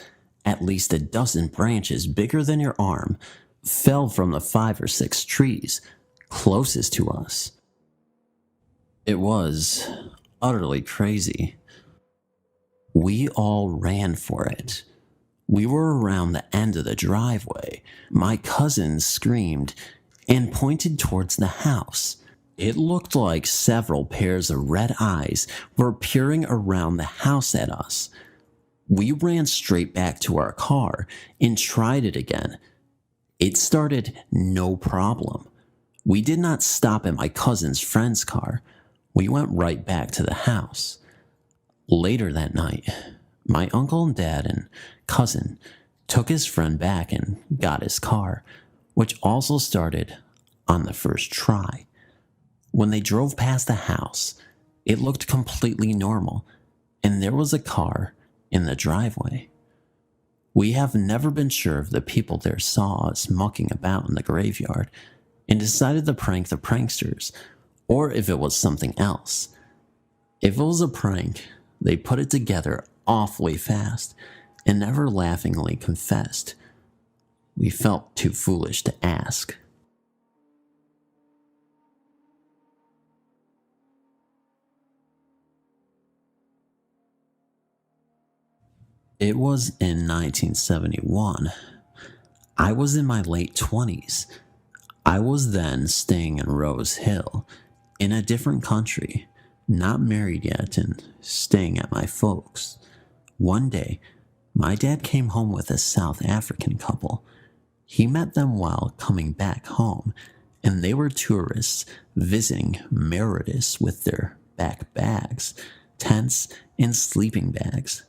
at least a dozen branches bigger than your arm fell from the 5 or 6 trees closest to us. It was utterly crazy. We all ran for it. We were around the end of the driveway. My cousin screamed and pointed towards the house. It looked like several pairs of red eyes were peering around the house at us. We ran straight back to our car and tried it again. It started no problem. We did not stop at my cousin's friend's car. We went right back to the house. Later that night, my uncle and dad and cousin took his friend back and got his car, which also started on the first try. When they drove past the house, it looked completely normal, and there was a car in the driveway. We have never been sure if the people there saw us mucking about in the graveyard and decided to prank the pranksters, or if it was something else. If it was a prank, they put it together awfully fast and never laughingly confessed. We felt too foolish to ask. It was in 1971. I was in my late 20s. I was then staying in Rose Hill, in a different country, not married yet and staying at my folks'. One day, my dad came home with a South African couple. He met them while coming back home, and they were tourists visiting Mauritius with their bags, tents, and sleeping bags.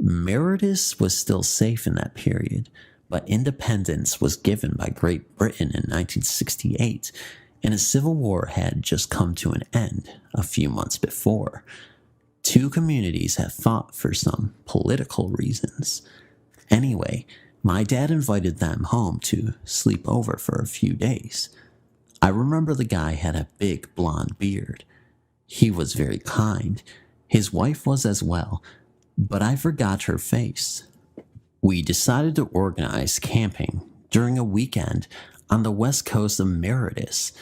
Mauritius was still safe in that period, but independence was given by Great Britain in 1968, and a civil war had just come to an end a few months before. 2 communities had fought for some political reasons. Anyway, my dad invited them home to sleep over for a few days. I remember the guy had a big blonde beard. He was very kind. His wife was as well, but I forgot her face. We decided to organize camping during a weekend on the west coast of Mauritius.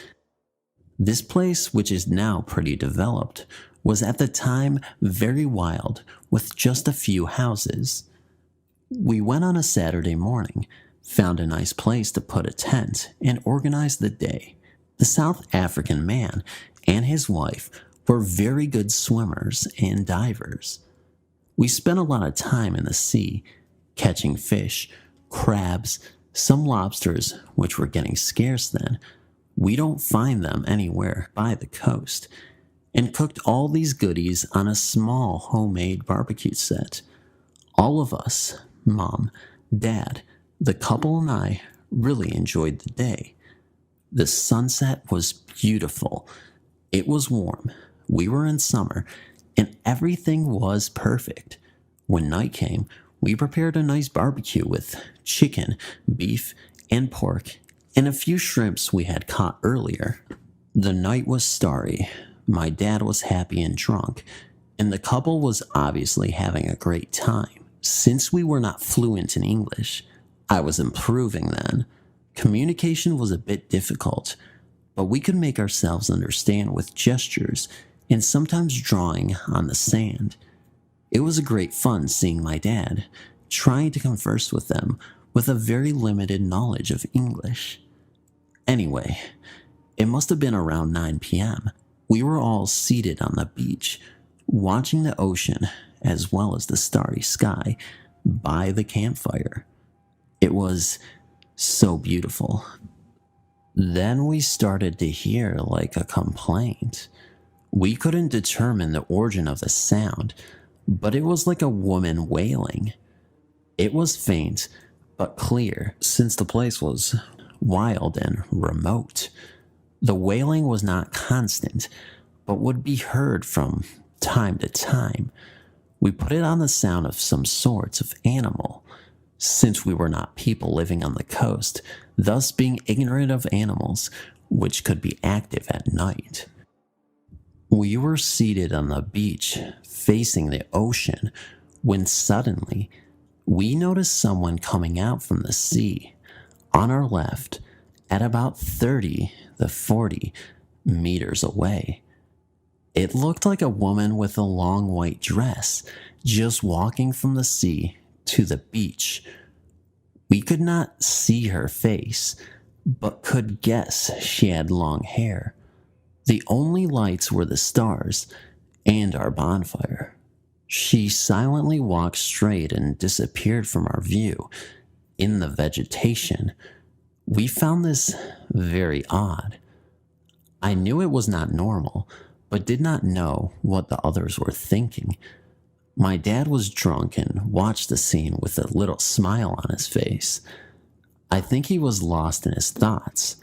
This place, which is now pretty developed, was at the time very wild with just a few houses. We went on a Saturday morning, found a nice place to put a tent, and organized the day. The South African man and his wife were very good swimmers and divers. We spent a lot of time in the sea, catching fish, crabs, some lobsters, which were getting scarce then. We don't find them anywhere by the coast, and cooked all these goodies on a small homemade barbecue set. All of us, Mom, Dad, the couple, and I really enjoyed the day. The sunset was beautiful. It was warm. We were in summer, and everything was perfect. When night came, we prepared a nice barbecue with chicken, beef, and pork, and a few shrimps we had caught earlier. The night was starry. My dad was happy and drunk, and the couple was obviously having a great time. Since we were not fluent in English, I was improving then. Communication was a bit difficult, but we could make ourselves understand with gestures and sometimes drawing on the sand. It was a great fun seeing my dad trying to converse with them with a very limited knowledge of English. Anyway, it must have been around 9 p.m. We were all seated on the beach, watching the ocean as well as the starry sky by the campfire. It was so beautiful. Then we started to hear like a complaint. We couldn't determine the origin of the sound, but it was like a woman wailing. It was faint, but clear, since the place was wild and remote. The wailing was not constant, but would be heard from time to time. We put it on the sound of some sorts of animal, since we were not people living on the coast, thus being ignorant of animals which could be active at night. We were seated on the beach, facing the ocean, when suddenly we noticed someone coming out from the sea on our left at about 30 to 40 meters away. It looked like a woman with a long white dress just walking from the sea to the beach. We could not see her face, but could guess she had long hair. The only lights were the stars and our bonfire. She silently walked straight and disappeared from our view in the vegetation. We found this very odd. I knew it was not normal, but did not know what the others were thinking. My dad was drunk and watched the scene with a little smile on his face. I think he was lost in his thoughts.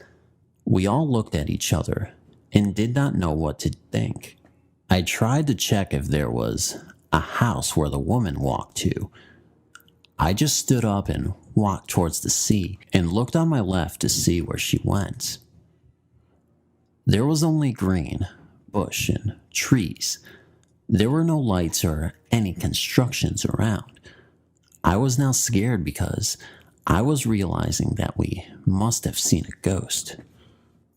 We all looked at each other and did not know what to think. I tried to check if there was a house where the woman walked to. I just stood up and walked towards the sea and looked on my left to see where she went. There was only green, bush, and trees. There were no lights or any constructions around. I was now scared because I was realizing that we must have seen a ghost.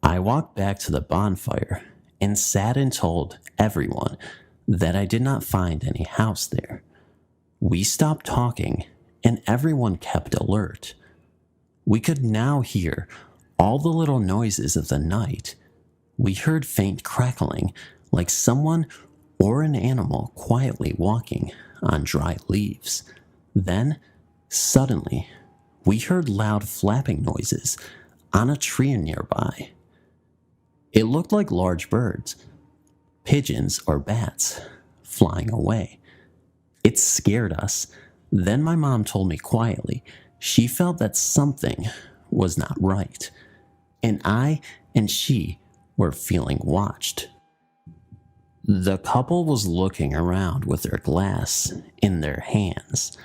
I walked back to the bonfire and sat and told everyone that I did not find any house there. We stopped talking and everyone kept alert. We could now hear all the little noises of the night. We heard faint crackling like someone or an animal quietly walking on dry leaves. Then, suddenly, we heard loud flapping noises on a tree nearby. It looked like large birds, pigeons or bats, flying away. It scared us. Then my mom told me quietly she felt that something was not right, and I and she were feeling watched. The couple was looking around with their glass in their hands.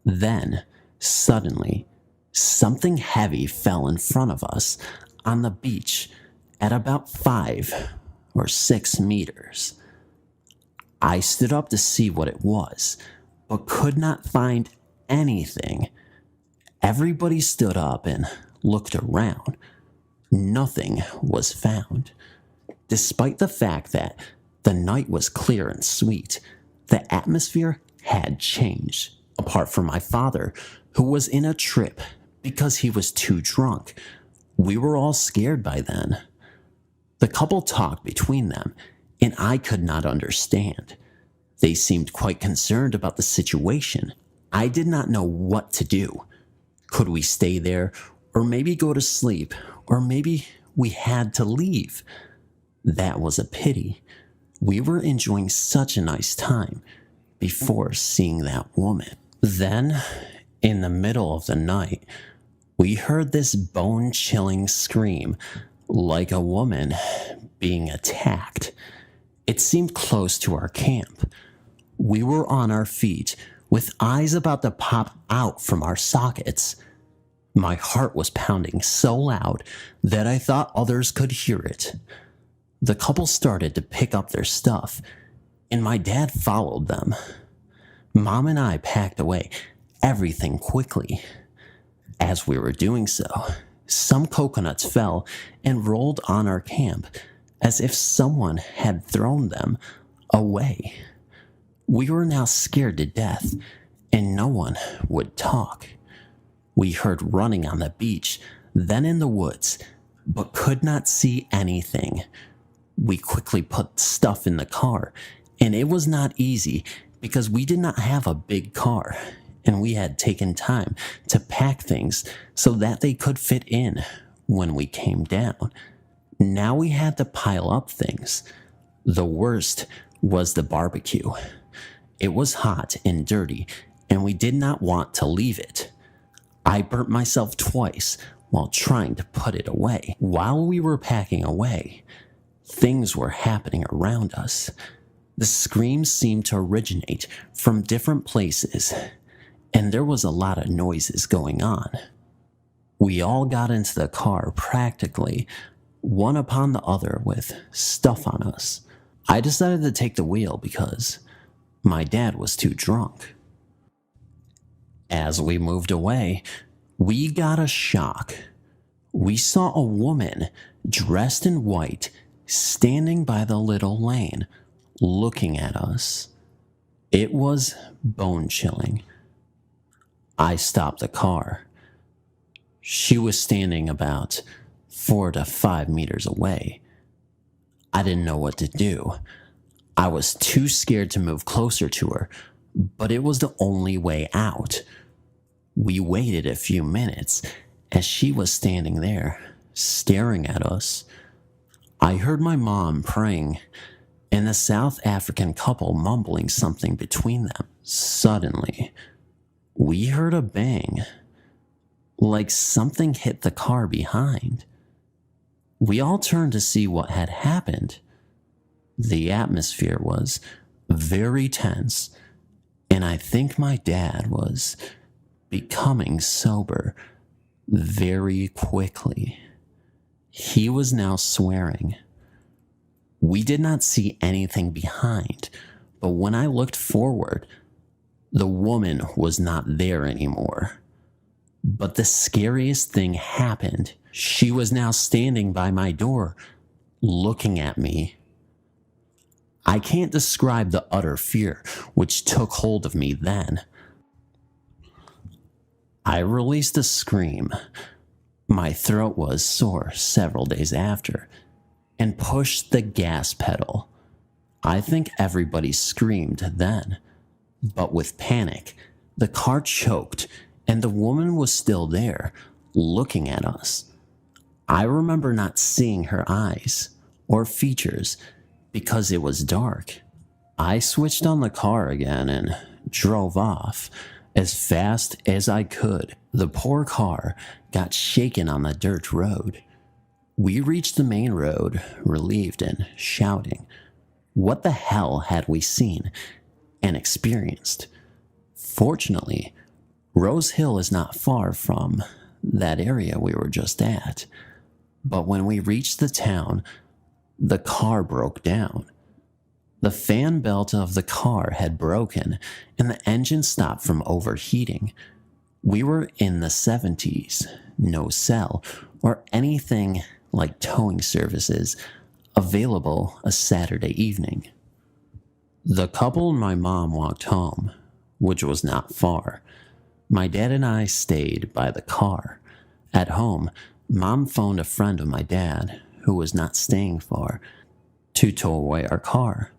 Then, suddenly, something heavy fell in front of us on the beach at about 5 or 6 meters. I stood up to see what it was, but could not find anything. Everybody stood up and looked around. Nothing was found. Despite the fact that the night was clear and sweet, the atmosphere had changed, apart from my father, who was in a trip because he was too drunk. We were all scared by then. The couple talked between them, and I could not understand. They seemed quite concerned about the situation. I did not know what to do. Could we stay there, or maybe go to sleep, or maybe we had to leave? That was a pity. We were enjoying such a nice time before seeing that woman. Then, in the middle of the night, we heard this bone-chilling scream like a woman being attacked. It seemed close to our camp. We were on our feet with eyes about to pop out from our sockets. My heart was pounding so loud that I thought others could hear it. The couple started to pick up their stuff, and my dad followed them. Mom and I packed away everything quickly. As we were doing so, Some coconuts fell and rolled on our camp as if someone had thrown them away. We were now scared to death, and no one would talk. We heard running on the beach, then in the woods, but could not see anything. We quickly put stuff in the car, and it was not easy because we did not have a big car, and we had taken time to pack things so that they could fit in when we came down. Now we had to pile up things. The worst was the barbecue. It was hot and dirty, and we did not want to leave it. I burnt myself twice while trying to put it away. While we were packing away, things were happening around us. The screams seemed to originate from different places, and there was a lot of noises going on. We all got into the car practically one upon the other with stuff on us. I decided to take the wheel because my dad was too drunk. As we moved away, we got a shock. We saw a woman dressed in white standing by the little lane, looking at us. It was bone-chilling. I stopped the car. She was standing about 4 to 5 meters away. I didn't know what to do. I was too scared to move closer to her, but it was the only way out. We waited a few minutes as she was standing there, staring at us. I heard my mom praying and the South African couple mumbling something between them. Suddenly, we heard a bang, like something hit the car behind. We all turned to see what had happened. The atmosphere was very tense, and I think my dad was becoming sober very quickly. He was now swearing. We did not see anything behind, but when I looked forward, the woman was not there anymore. But the scariest thing happened. She was now standing by my door, looking at me. I can't describe the utter fear which took hold of me then. I released a scream. My throat was sore several days after, and pushed the gas pedal. I think everybody screamed then, but with panic, the car choked and the woman was still there, looking at us. I remember not seeing her eyes or features because it was dark. I switched on the car again and drove off as fast as I could. The poor car got shaken on the dirt road. We reached the main road, relieved and shouting. What the hell had we seen and experienced? Fortunately, Rose Hill is not far from that area we were just at. But when we reached the town, the car broke down. The fan belt of the car had broken and the engine stopped from overheating. We were in the 70s, no cell or anything like towing services available a Saturday evening. The couple and my mom walked home, which was not far. My dad and I stayed by the car. At home, Mom phoned a friend of my dad, who was not staying far, to tow away our car.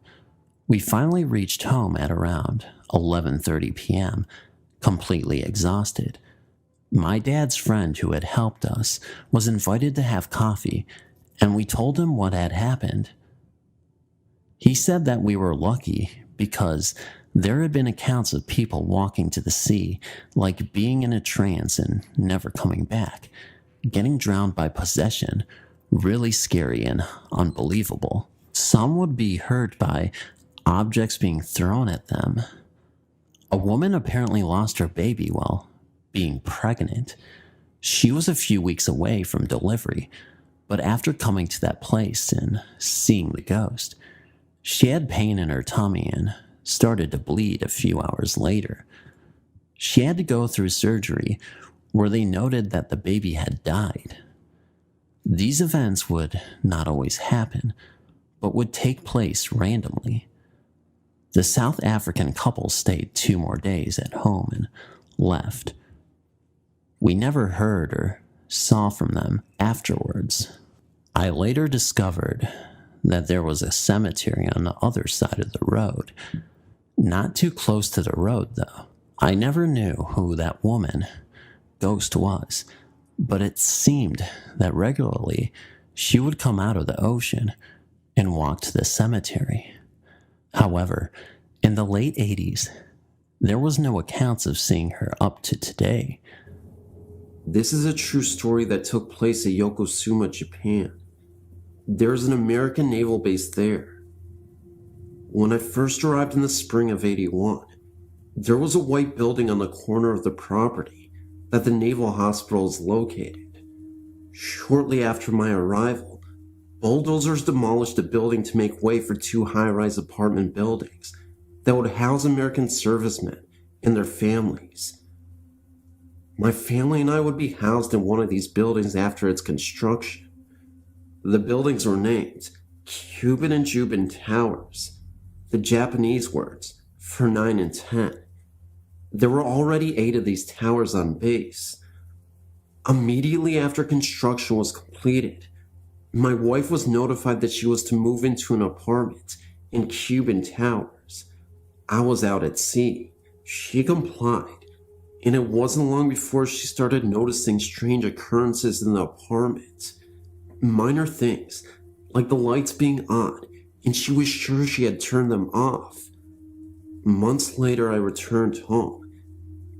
We finally reached home at around 11:30 p.m., completely exhausted. My dad's friend who had helped us was invited to have coffee, and we told him what had happened. He said that we were lucky because there had been accounts of people walking to the sea, like being in a trance and never coming back, getting drowned by possession, really scary and unbelievable. Some would be hurt by objects being thrown at them. A woman apparently lost her baby while being pregnant. She was a few weeks away from delivery, but after coming to that place and seeing the ghost, she had pain in her tummy and started to bleed a few hours later. She had to go through surgery where they noted that the baby had died. These events would not always happen, but would take place randomly. The South African couple stayed 2 more days at home and left. We never heard or saw from them afterwards. I later discovered that there was a cemetery on the other side of the road. Not too close to the road, though. I never knew who that woman, ghost, was, but it seemed that regularly she would come out of the ocean and walk to the cemetery. However, in the late 80s, there was no accounts of seeing her up to today.
This is a true story that took place at Yokosuka, Japan. There's an American naval base there. When I first arrived in the spring of '81, there was a white building on the corner of the property that the naval hospital is located. Shortly after my arrival, bulldozers demolished the building to make way for 2 high-rise apartment buildings that would house American servicemen and their families. My family and I would be housed in one of these buildings after its construction. The buildings were named Cuban and Juban Towers, the Japanese words for 9 and 10. There were already 8 of these towers on base. Immediately after construction was completed, my wife was notified that she was to move into an apartment in Cuban Towers. I was out at sea. She complied, and it wasn't long before she started noticing strange occurrences in the apartment. Minor things, like the lights being on, and she was sure she had turned them off. Months later, I returned home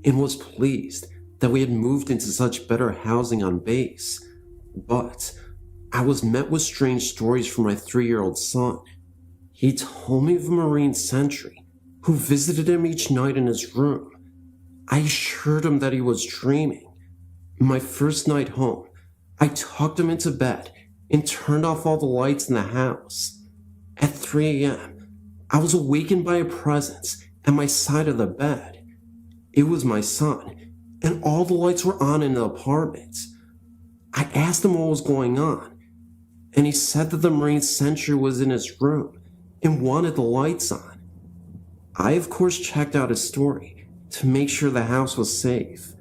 and was pleased that we had moved into such better housing on base. But I was met with strange stories from my 3-year-old son. He told me of a Marine sentry who visited him each night in his room. I assured him that he was dreaming. My first night home, I tucked him into bed and turned off all the lights in the house. At 3 a.m., I was awakened by a presence at my side of the bed. It was my son, and all the lights were on in the apartment. I asked him what was going on, and he said that the Marine sentry was in his room and wanted the lights on. I, of course, checked out his story to make sure the house was safe.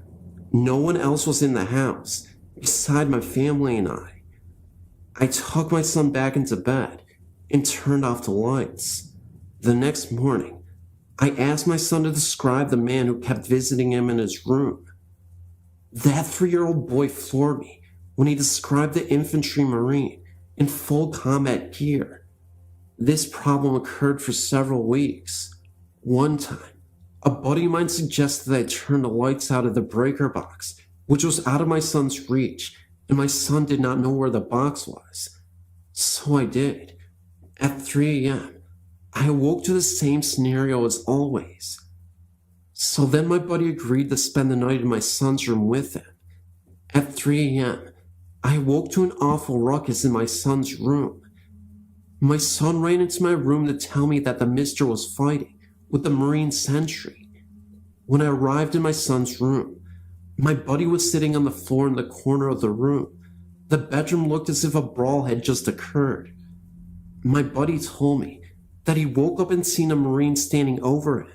No one else was in the house beside my family and I. I tucked my son back into bed and turned off the lights. The next morning, I asked my son to describe the man who kept visiting him in his room. That 3-year-old boy floored me when he described the infantry marine in full combat gear. This problem occurred for several weeks. One time, a buddy of mine suggested that I turn the lights out of the breaker box, which was out of my son's reach, and my son did not know where the box was. So I did. At 3 a.m., I awoke to the same scenario as always. So then my buddy agreed to spend the night in my son's room with him. At 3 a.m., I awoke to an awful ruckus in my son's room. My son ran into my room to tell me that the mister was fighting with the Marine sentry. When I arrived in my son's room, my buddy was sitting on the floor in the corner of the room. The bedroom looked as if a brawl had just occurred. My buddy told me that he woke up and seen a Marine standing over him.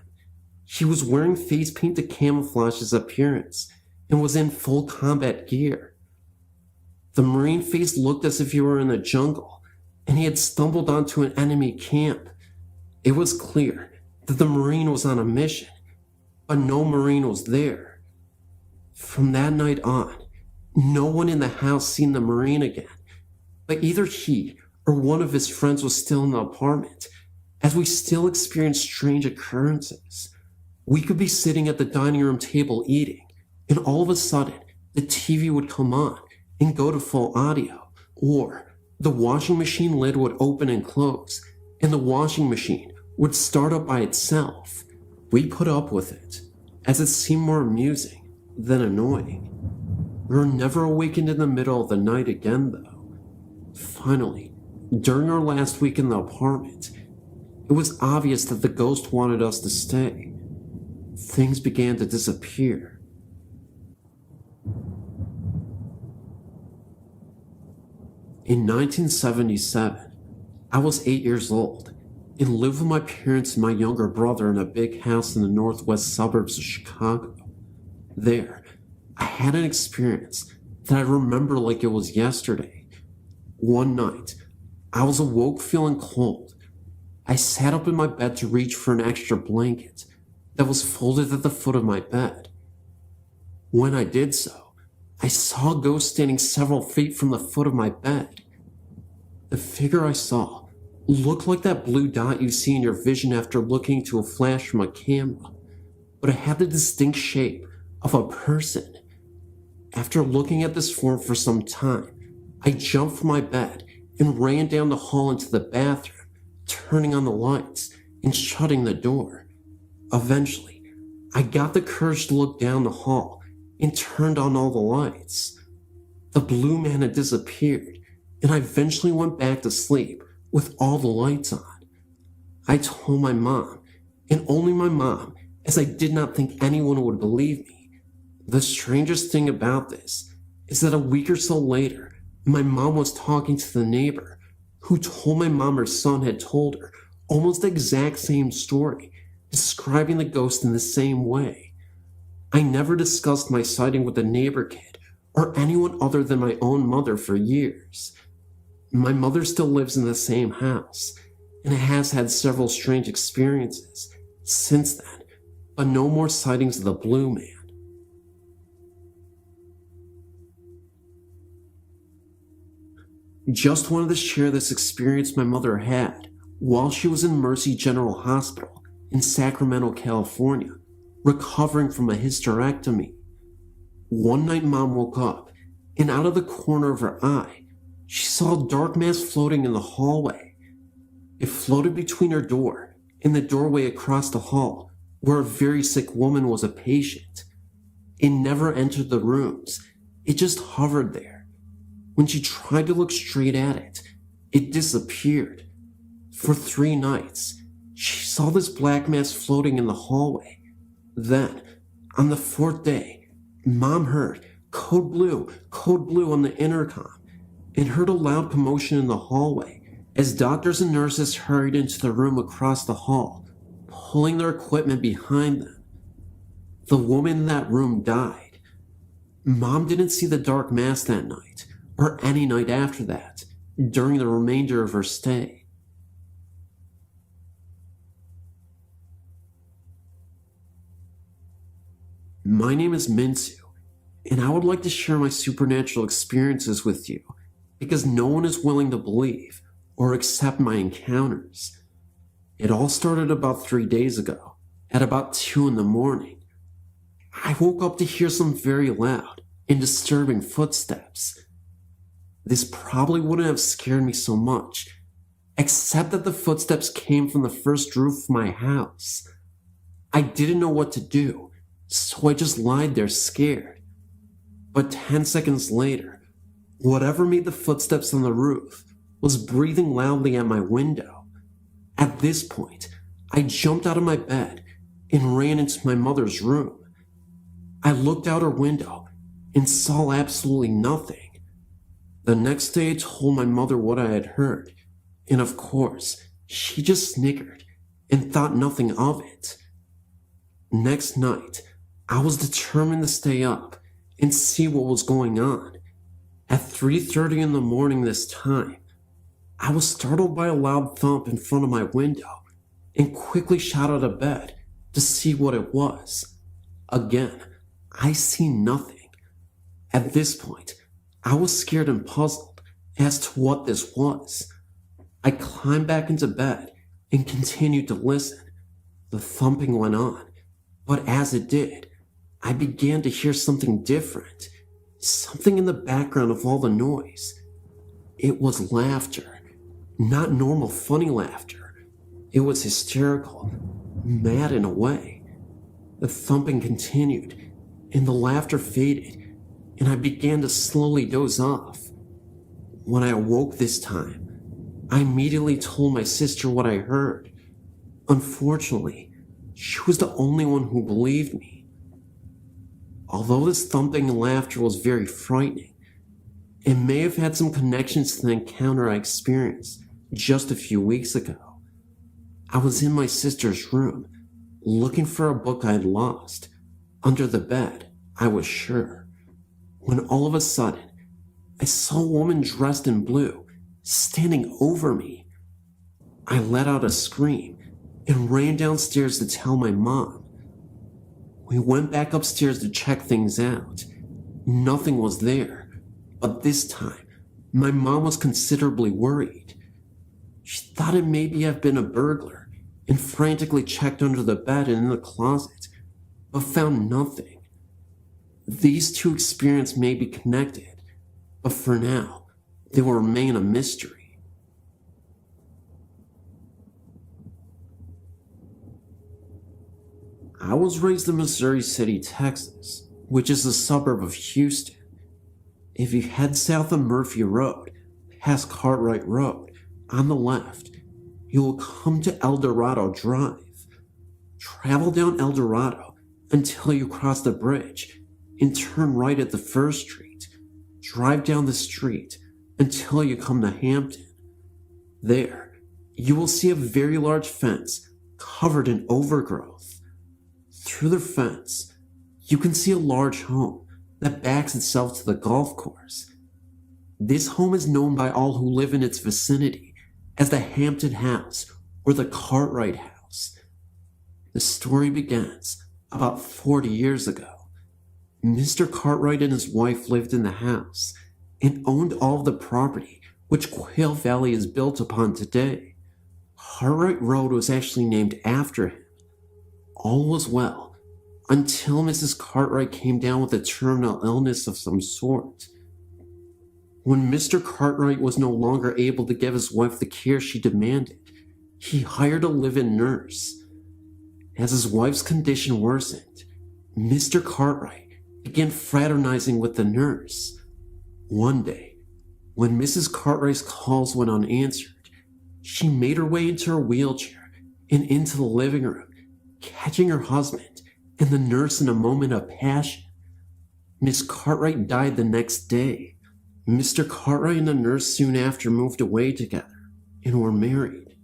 He was wearing face paint to camouflage his appearance and was in full combat gear. The Marine face looked as if he were in the jungle and he had stumbled onto an enemy camp. It was clear that the Marine was on a mission, but no Marine was there. From that night on, no one in the house seen the Marine again, but either he or one of his friends was still in the apartment, as we still experienced strange occurrences. We could be sitting at the dining room table eating, and all of a sudden, the TV would come on and go to full audio, or the washing machine lid would open and close, and the washing machine would start up by itself. We put up with it, as it seemed more amusing than annoying. We were never awakened in the middle of the night again, though. Finally, during our last week in the apartment, it was obvious that the ghost wanted us to stay. Things began to disappear.
In 1977, I was 8 years old and lived with my parents and my younger brother in a big house in the northwest suburbs of Chicago. There, I had an experience that I remember like it was yesterday. One night, I was awoke feeling cold. I sat up in my bed to reach for an extra blanket that was folded at the foot of my bed. When I did so, I saw a ghost standing several feet from the foot of my bed. The figure I saw looked like that blue dot you see in your vision after looking into a flash from a camera, but it had the distinct shape of a person. After looking at this form for some time, I jumped from my bed and ran down the hall into the bathroom, turning on the lights and shutting the door. Eventually, I got the courage to look down the hall and turned on all the lights. The blue man had disappeared, and I eventually went back to sleep with all the lights on. I told my mom, and only my mom, as I did not think anyone would believe me. The strangest thing about this is that a week or so later, my mom was talking to the neighbor, who told my mom her son had told her almost the exact same story, describing the ghost in the same way. I never discussed my sighting with the neighbor kid or anyone other than my own mother for years. My mother still lives in the same house, and has had several strange experiences since then, but no more sightings of the blue man. Just wanted to share this experience my mother had while she was in Mercy General Hospital in Sacramento, California, recovering from a hysterectomy. One night Mom woke up, and out of the corner of her eye, she saw a dark mass floating in the hallway. It floated between her door and the doorway across the hall, where a very sick woman was a patient. It never entered the rooms, it just hovered there. When she tried to look straight at it, it disappeared. For 3 nights, she saw this black mass floating in the hallway. Then, on the 4th day, Mom heard code blue on the intercom, and heard a loud commotion in the hallway as doctors and nurses hurried into the room across the hall, pulling their equipment behind them. The woman in that room died. Mom didn't see the dark mass that night, or any night after that, during the remainder of her stay. My name is Minsu, and I would like to share my supernatural experiences with you, because no one is willing to believe or accept my encounters. It all started about 3 days ago, at about 2 in the morning. I woke up to hear some very loud and disturbing footsteps. This probably wouldn't have scared me so much, except that the footsteps came from the first roof of my house. I didn't know what to do, so I just lied there scared. But 10 seconds later, whatever made the footsteps on the roof was breathing loudly at my window. At this point, I jumped out of my bed and ran into my mother's room. I looked out her window and saw absolutely nothing. The next day I told my mother what I had heard, and of course, she just snickered and thought nothing of it. Next night, I was determined to stay up and see what was going on. At 3:30 in the morning this time, I was startled by a loud thump in front of my window and quickly shot out of bed to see what it was. Again, I see nothing. At this point, I was scared and puzzled as to what this was. I climbed back into bed and continued to listen. The thumping went on, but as it did, I began to hear something different, something in the background of all the noise. It was laughter, not normal funny laughter. It was hysterical, mad in a way. The thumping continued, and the laughter faded, and I began to slowly doze off. When I awoke this time, I immediately told my sister what I heard. Unfortunately, she was the only one who believed me. Although this thumping and laughter was very frightening, It may have had some connections to the encounter I experienced just a few weeks ago. I was in my sister's room, looking for a book I had lost. Under the bed, I was sure. When all of a sudden, I saw a woman dressed in blue standing over me. I let out a scream and ran downstairs to tell my mom. We went back upstairs to check things out. Nothing was there, but this time, my mom was considerably worried. She thought it maybe have been a burglar and frantically checked under the bed and in the closet, but found nothing. These two experiences may be connected, but for now, they will remain a mystery. I was raised in Missouri City, Texas, which is a suburb of Houston. If you head south of Murphy Road, past Cartwright Road, on the left, you will come to El Dorado Drive. Travel down El Dorado until you cross the bridge and turn right at the first street. Drive down the street until you come to Hampton. There, you will see a very large fence covered in overgrowth. Through the fence, you can see a large home that backs itself to the golf course. This home is known by all who live in its vicinity as the Hampton House or the Cartwright House. The story begins about 40 years ago. Mr. Cartwright and his wife lived in the house and owned all of the property which Quail Valley is built upon today. Cartwright Road was actually named after him. All was well until Mrs. Cartwright came down with a terminal illness of some sort. When Mr. Cartwright was no longer able to give his wife the care she demanded, he hired a live-in nurse. As his wife's condition worsened, Mr. Cartwright began fraternizing with the nurse. One day, when Mrs. Cartwright's calls went unanswered, she made her way into her wheelchair and into the living room, catching her husband and the nurse in a moment of passion. Miss Cartwright died the next day. Mr. Cartwright and the nurse soon after moved away together and were married.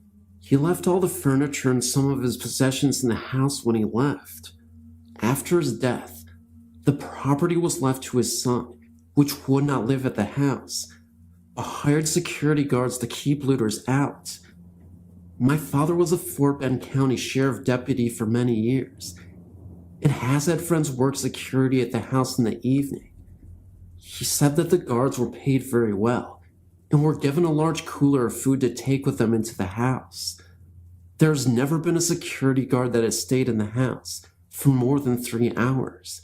He left all the furniture and some of his possessions in the house when he left. After his death, the property was left to his son, which would not live at the house, but hired security guards to keep looters out. My father was a Fort Bend County Sheriff deputy for many years and has had friends work security at the house in the evening. He said that the guards were paid very well and were given a large cooler of food to take with them into the house. There has never been a security guard that has stayed in the house for more than 3 hours.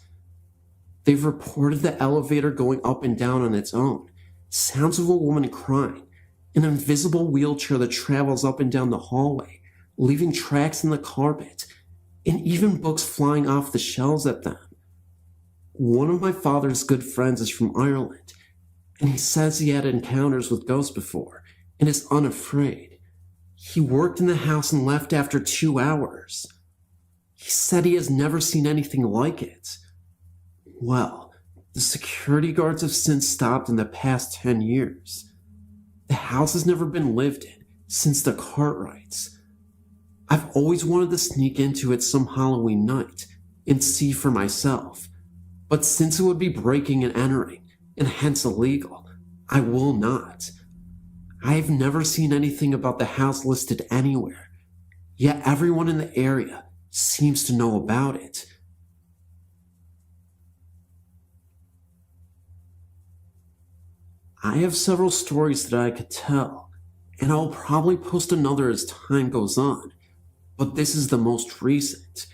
They've reported the elevator going up and down on its own, sounds of a woman crying, an invisible wheelchair that travels up and down the hallway, leaving tracks in the carpet, and even books flying off the shelves at them. One of my father's good friends is from Ireland, and he says he had encounters with ghosts before and is unafraid. He worked in the house and left after 2 hours. He said he has never seen anything like it. Well, the security guards have since stopped in the past 10 years. The house has never been lived in since the Cartwrights. I've always wanted to sneak into it some Halloween night and see for myself, but since it would be breaking and entering, and hence illegal, I will not. I have never seen anything about the house listed anywhere, yet everyone in the area seems to know about it. I have several stories that I could tell, and I'll probably post another as time goes on, but this is the most recent.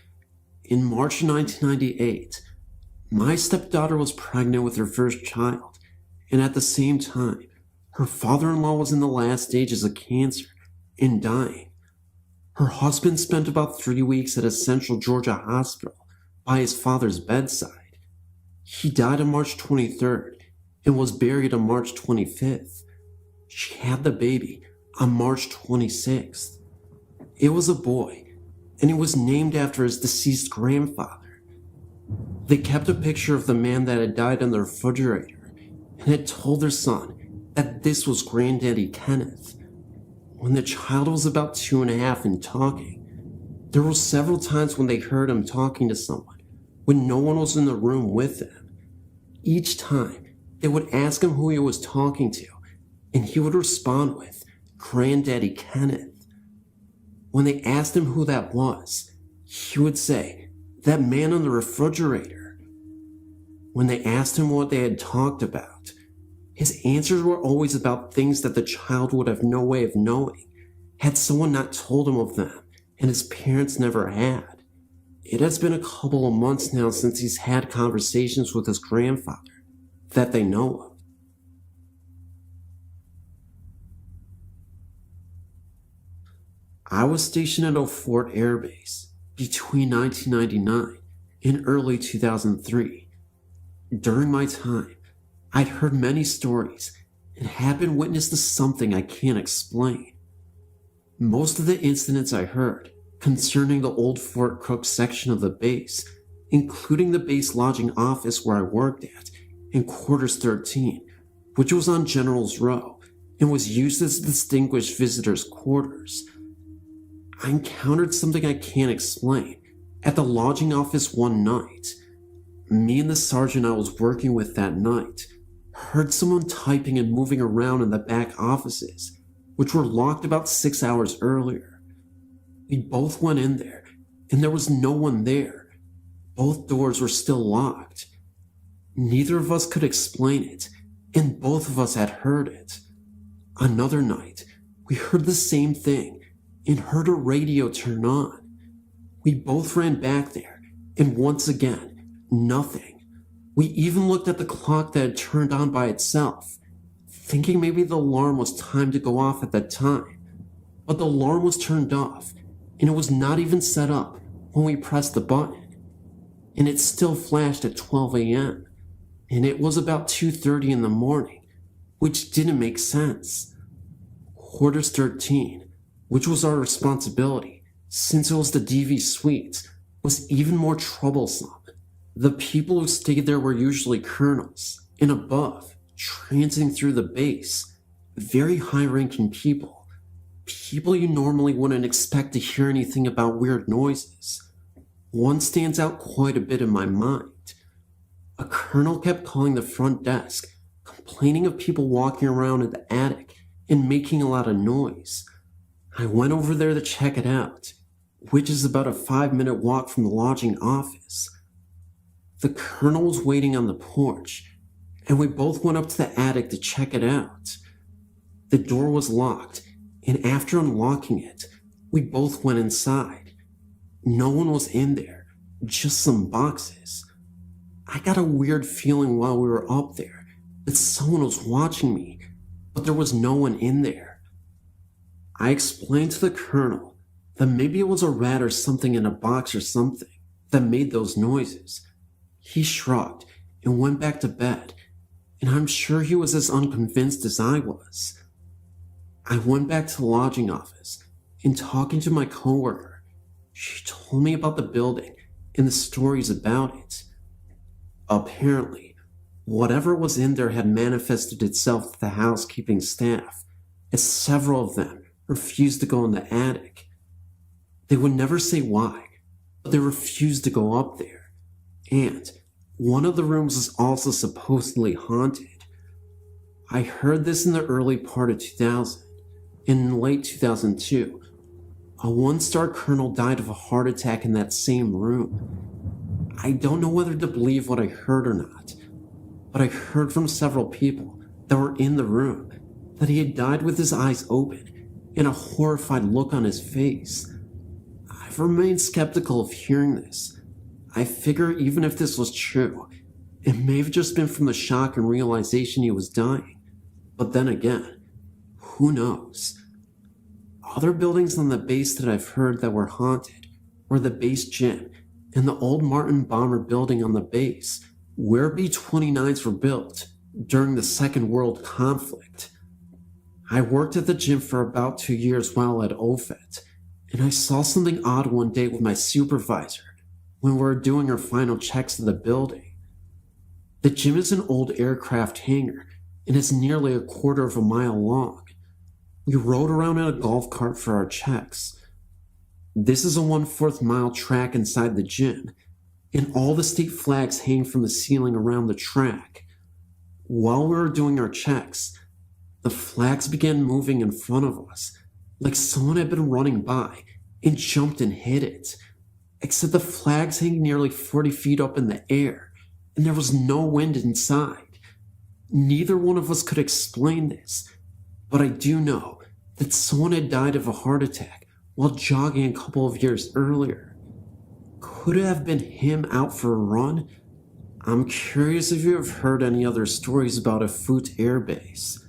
In March 1998, my stepdaughter was pregnant with her first child, and at the same time, her father-in-law was in the last stages of cancer and dying. Her husband spent about 3 weeks at a Central Georgia hospital by his father's bedside. He died on March 23rd and was buried on March 25th. She had the baby on March 26th. It was a boy, and it was named after his deceased grandfather. They kept a picture of the man that had died on the refrigerator, and had told their son that this was Granddaddy Kenneth. When the child was about 2.5 and talking, there were several times when they heard him talking to someone when no one was in the room with them. Each time, they would ask him who he was talking to, and he would respond with, Granddaddy Kenneth. When they asked him who that was, he would say, that man on the refrigerator. When they asked him what they had talked about, his answers were always about things that the child would have no way of knowing had someone not told him of them, and his parents never had. It has been a couple of months now since he's had conversations with his grandfather that they know of. I was stationed at Oak Fort Air Base between 1999 and early 2003. During my time, I'd heard many stories and had been witness to something I can't explain. Most of the incidents I heard concerning the old Fort Cook section of the base, including the base lodging office where I worked at, in Quarters 13, which was on General's Row and was used as distinguished visitors' quarters. I encountered something I can't explain at the lodging office one night. Me and the sergeant I was working with that night heard someone typing and moving around in the back offices, which were locked about 6 hours earlier. We both went in there, and there was no one there. Both doors were still locked. Neither of us could explain it, and both of us had heard it. Another night, we heard the same thing and heard a radio turn on. We both ran back there, and once again, nothing. We even looked at the clock that had turned on by itself, thinking maybe the alarm was timed to go off at that time. But the alarm was turned off, and it was not even set up when we pressed the button. And it still flashed at 12 a.m., and it was about 2:30 in the morning, which didn't make sense. Quarters 13, which was our responsibility, since it was the DV suite, was even more troublesome. The people who stayed there were usually colonels, and above, transiting through the base, very high-ranking people. People you normally wouldn't expect to hear anything about weird noises. One stands out quite a bit in my mind. A colonel kept calling the front desk, complaining of people walking around in the attic and making a lot of noise. I went over there to check it out, which is about a 5-minute walk from the lodging office. The colonel was waiting on the porch, and we both went up to the attic to check it out. The door was locked, and after unlocking it, we both went inside. No one was in there, just some boxes. I got a weird feeling while we were up there that someone was watching me, but there was no one in there. I explained to the colonel that maybe it was a rat or something in a box or something that made those noises. He shrugged and went back to bed, and I'm sure he was as unconvinced as I was. I went back to the lodging office, and talking to my coworker, she told me about the building and the stories about it. Apparently, whatever was in there had manifested itself to the housekeeping staff, as several of them refused to go in the attic. They would never say why, but they refused to go up there. And one of the rooms is also supposedly haunted. I heard this in the early part of 2000. In late 2002, a 1-star colonel died of a heart attack in that same room. I don't know whether to believe what I heard or not, but I heard from several people that were in the room that he had died with his eyes open and a horrified look on his face. I've remained skeptical of hearing this. I figure even if this was true, it may have just been from the shock and realization he was dying. But then again, who knows? Other buildings on the base that I've heard that were haunted were the base gym and the old Martin Bomber building on the base, where B-29s were built during the Second World Conflict. I worked at the gym for about 2 years while at OFET, and I saw something odd one day with my supervisor when we were doing our final checks of the building. The gym is an old aircraft hangar and it's nearly a quarter of a mile long. We rode around in a golf cart for our checks. This is a 1/4 mile track inside the gym, and all the state flags hang from the ceiling around the track. While we were doing our checks, the flags began moving in front of us, like someone had been running by and jumped and hit it. Except the flags hang nearly 40 feet up in the air, and there was no wind inside. Neither one of us could explain this, but I do know that someone had died of a heart attack while jogging a couple of years earlier. Could it have been him out for a run? I'm curious if you have heard any other stories about a Foot Air Base.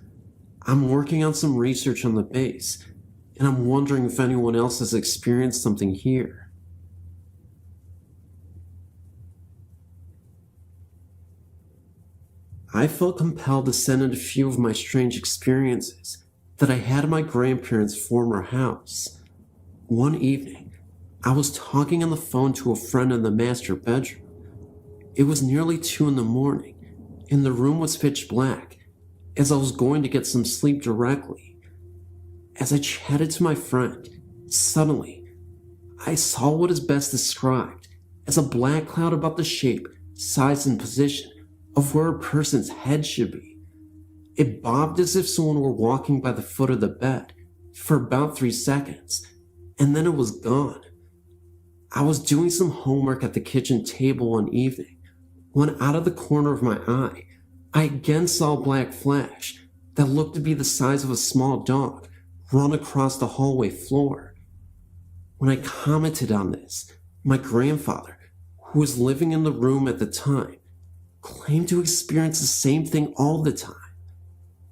I'm working on some research on the base, and I'm wondering if anyone else has experienced something here. I felt compelled to send in a few of my strange experiences that I had at my grandparents' former house. One evening, I was talking on the phone to a friend in the master bedroom. It was nearly 2 in the morning, and the room was pitch black, as I was going to get some sleep directly. As I chatted to my friend, suddenly, I saw what is best described as a black cloud about the shape, size, and position of where a person's head should be. It bobbed as if someone were walking by the foot of the bed for about 3 seconds, and then it was gone. I was doing some homework at the kitchen table one evening when out of the corner of my eye, I again saw a black flash that looked to be the size of a small dog run across the hallway floor. When I commented on this, my grandfather, who was living in the room at the time, claimed to experience the same thing all the time.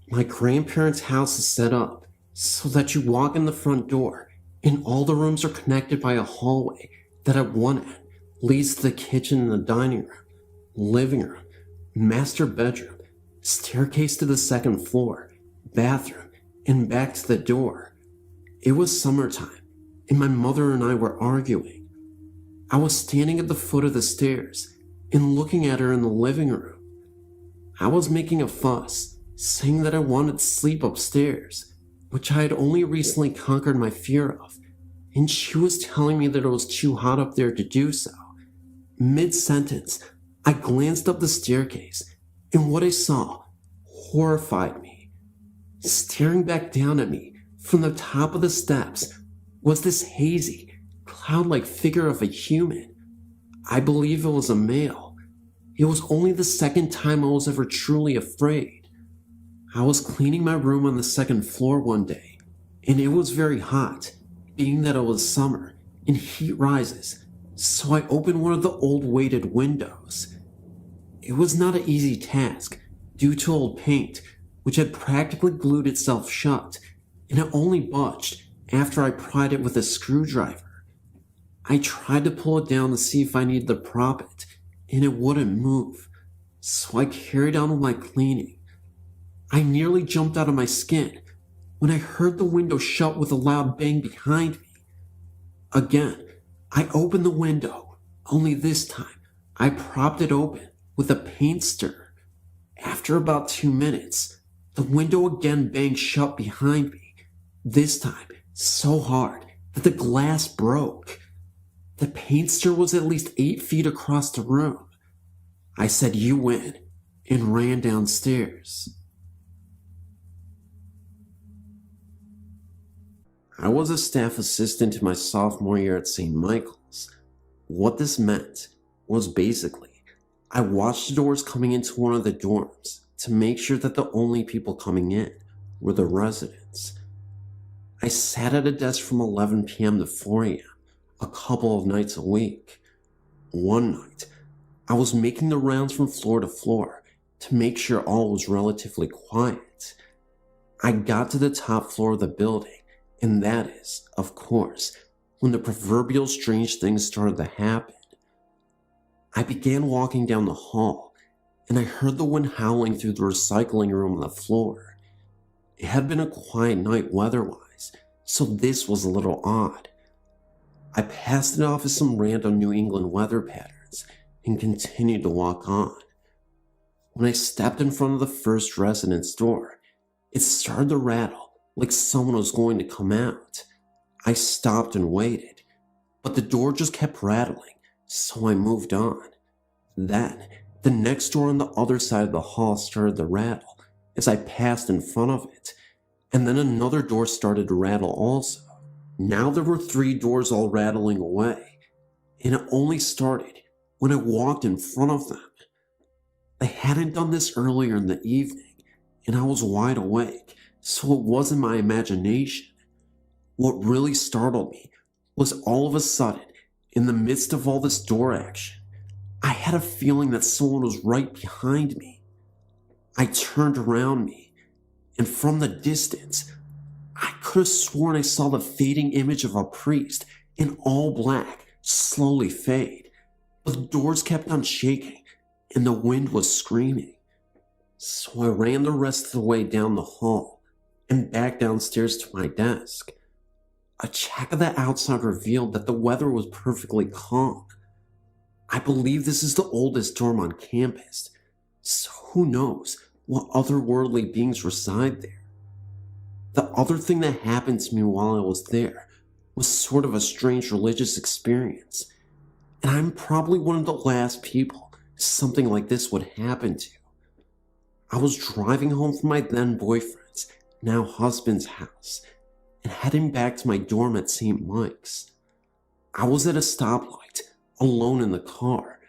My grandparents' house is set up so that you walk in the front door and all the rooms are connected by a hallway that at one end leads to the kitchen and the dining room, living room, master bedroom, staircase to the 2nd floor, bathroom, and back to the door. It was summertime, and my mother and I were arguing. I was standing at the foot of the stairs and looking at her in the living room. I was making a fuss, saying that I wanted to sleep upstairs, which I had only recently conquered my fear of, and she was telling me that it was too hot up there to do so. Mid-sentence, I glanced up the staircase, and what I saw horrified me. Staring back down at me from the top of the steps was this hazy, cloud-like figure of a human. I believe it was a male. It was only the 2nd time I was ever truly afraid. I was cleaning my room on the 2nd floor one day, and it was very hot, being that it was summer and heat rises, so I opened one of the old weighted windows. It was not an easy task due to old paint, which had practically glued itself shut, and it only budged after I pried it with a screwdriver. I tried to pull it down to see if I needed to prop it, and it wouldn't move, so I carried on with my cleaning. I nearly jumped out of my skin when I heard the window shut with a loud bang behind me. Again, I opened the window, only this time I propped it open with a paint stirrer. After about 2 minutes, the window again banged shut behind me, this time so hard that the glass broke. The paint stirrer was at least 8 feet across the room. I said, "You win," and ran downstairs. I was a staff assistant in my sophomore year at St. Michael's. What this meant was basically, I watched the doors coming into one of the dorms to make sure that the only people coming in were the residents. I sat at a desk from 11 p.m. to 4 a.m. a couple of nights a week. One night, I was making the rounds from floor to floor to make sure all was relatively quiet. I got to the top floor of the building, and that is, of course, when the proverbial strange things started to happen. I began walking down the hall, and I heard the wind howling through the recycling room on the floor. It had been a quiet night weather-wise, so this was a little odd. I passed it off as some random New England weather patterns and continued to walk on. When I stepped in front of the first residence door, it started to rattle like someone was going to come out. I stopped and waited, but the door just kept rattling, so I moved on. Then, the next door on the other side of the hall started to rattle as I passed in front of it, and then another door started to rattle also. Now there were 3 doors all rattling away, and it only started when I walked in front of them. I hadn't done this earlier in the evening, and I was wide awake, so it wasn't my imagination. What really startled me was all of a sudden, in the midst of all this door action, I had a feeling that someone was right behind me. I turned around me, and from the distance, I could have sworn I saw the fading image of a priest in all black slowly fade, but the doors kept on shaking, and the wind was screaming. So I ran the rest of the way down the hall and back downstairs to my desk. A check of the outside revealed that the weather was perfectly calm. I believe this is the oldest dorm on campus, so who knows what otherworldly beings reside there. The other thing that happened to me while I was there was sort of a strange religious experience, and I'm probably one of the last people something like this would happen to. I was driving home from my then boyfriend's, now husband's house, and heading back to my dorm at St. Mike's. I was at a stoplight, alone in the car,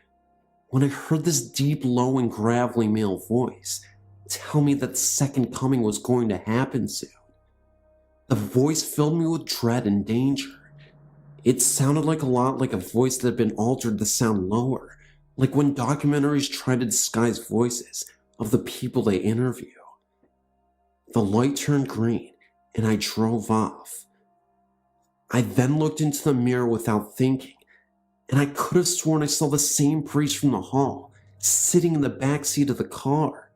when I heard this deep, low, and gravelly male voice tell me that the second coming was going to happen soon. The voice filled me with dread and danger. It sounded a lot like a voice that had been altered to sound lower, like when documentaries try to disguise voices of the people they interview. The light turned green, and I drove off. I then looked into the mirror without thinking, and I could have sworn I saw the same priest from the hall, sitting in the back seat of the car.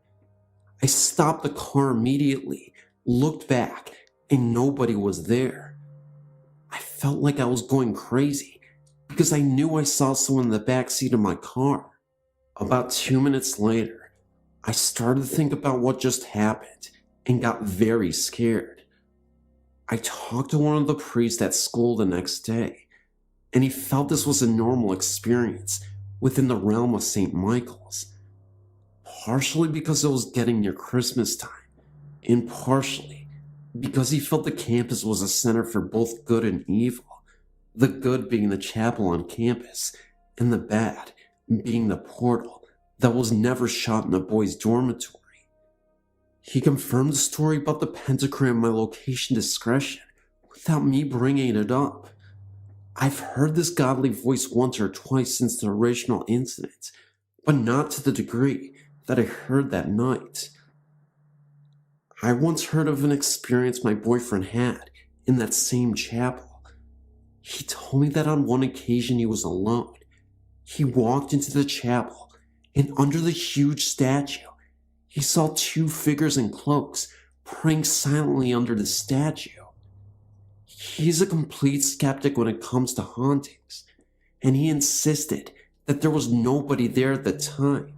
I stopped the car immediately, looked back, and nobody was there. I felt like I was going crazy, because I knew I saw someone in the back seat of my car. About 2 minutes later, I started to think about what just happened and got very scared. I talked to one of the priests at school the next day, and he felt this was a normal experience within the realm of St. Michael's. Partially because it was getting near Christmas time, and partially because he felt the campus was a center for both good and evil. The good being the chapel on campus, and the bad being the portal that was never shot in the boys' dormitory. He confirmed the story about the pentagram and my location discretion without me bringing it up. I've heard this godly voice once or twice since the original incident, but not to the degree that I heard that night. I once heard of an experience my boyfriend had in that same chapel. He told me that on one occasion he was alone. He walked into the chapel, and under the huge statue, he saw 2 figures in cloaks praying silently under the statue. He's a complete skeptic when it comes to hauntings, and he insisted that there was nobody there at the time.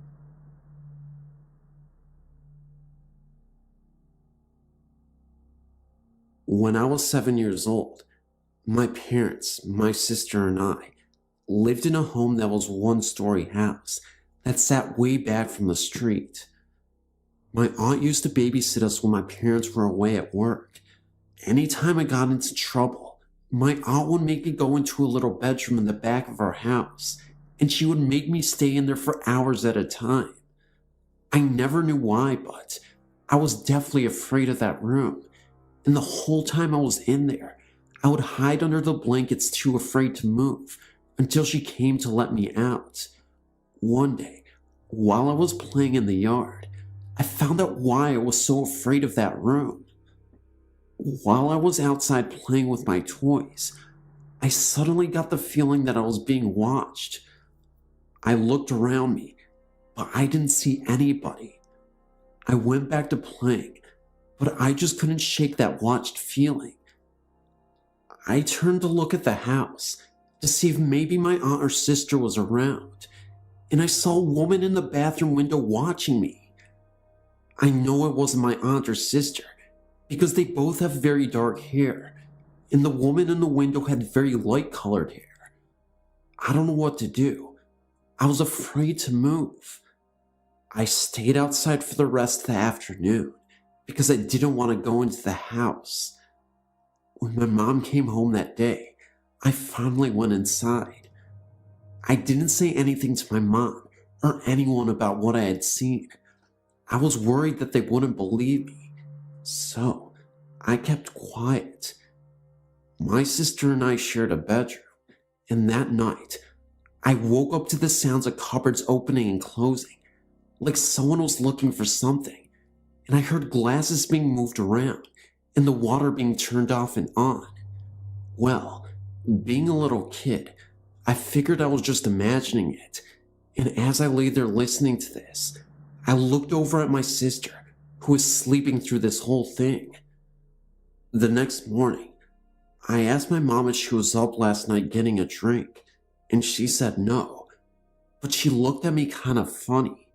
When I was 7 years old, my parents, my sister, and I lived in a home that was 1-story house that sat way back from the street. My aunt used to babysit us when my parents were away at work. Anytime I got into trouble, my aunt would make me go into a little bedroom in the back of our house, and she would make me stay in there for hours at a time. I never knew why, but I was deathly afraid of that room, and the whole time I was in there, I would hide under the blankets too afraid to move until she came to let me out. One day, while I was playing in the yard, I found out why I was so afraid of that room. While I was outside playing with my toys, I suddenly got the feeling that I was being watched. I looked around me, but I didn't see anybody. I went back to playing, but I just couldn't shake that watched feeling. I turned to look at the house to see if maybe my aunt or sister was around, and I saw a woman in the bathroom window watching me. I know it wasn't my aunt or sister because they both have very dark hair, and the woman in the window had very light colored hair. I don't know what to do. I was afraid to move. I stayed outside for the rest of the afternoon because I didn't want to go into the house. When my mom came home that day, I finally went inside. I didn't say anything to my mom or anyone about what I had seen. I was worried that they wouldn't believe me, so I kept quiet. My sister and I shared a bedroom, and that night, I woke up to the sounds of cupboards opening and closing, like someone was looking for something, and I heard glasses being moved around and the water being turned off and on. Well, being a little kid, I figured I was just imagining it, and as I lay there listening to this, I looked over at my sister, who was sleeping through this whole thing. The next morning, I asked my mom if she was up last night getting a drink, and she said no, but she looked at me kind of funny.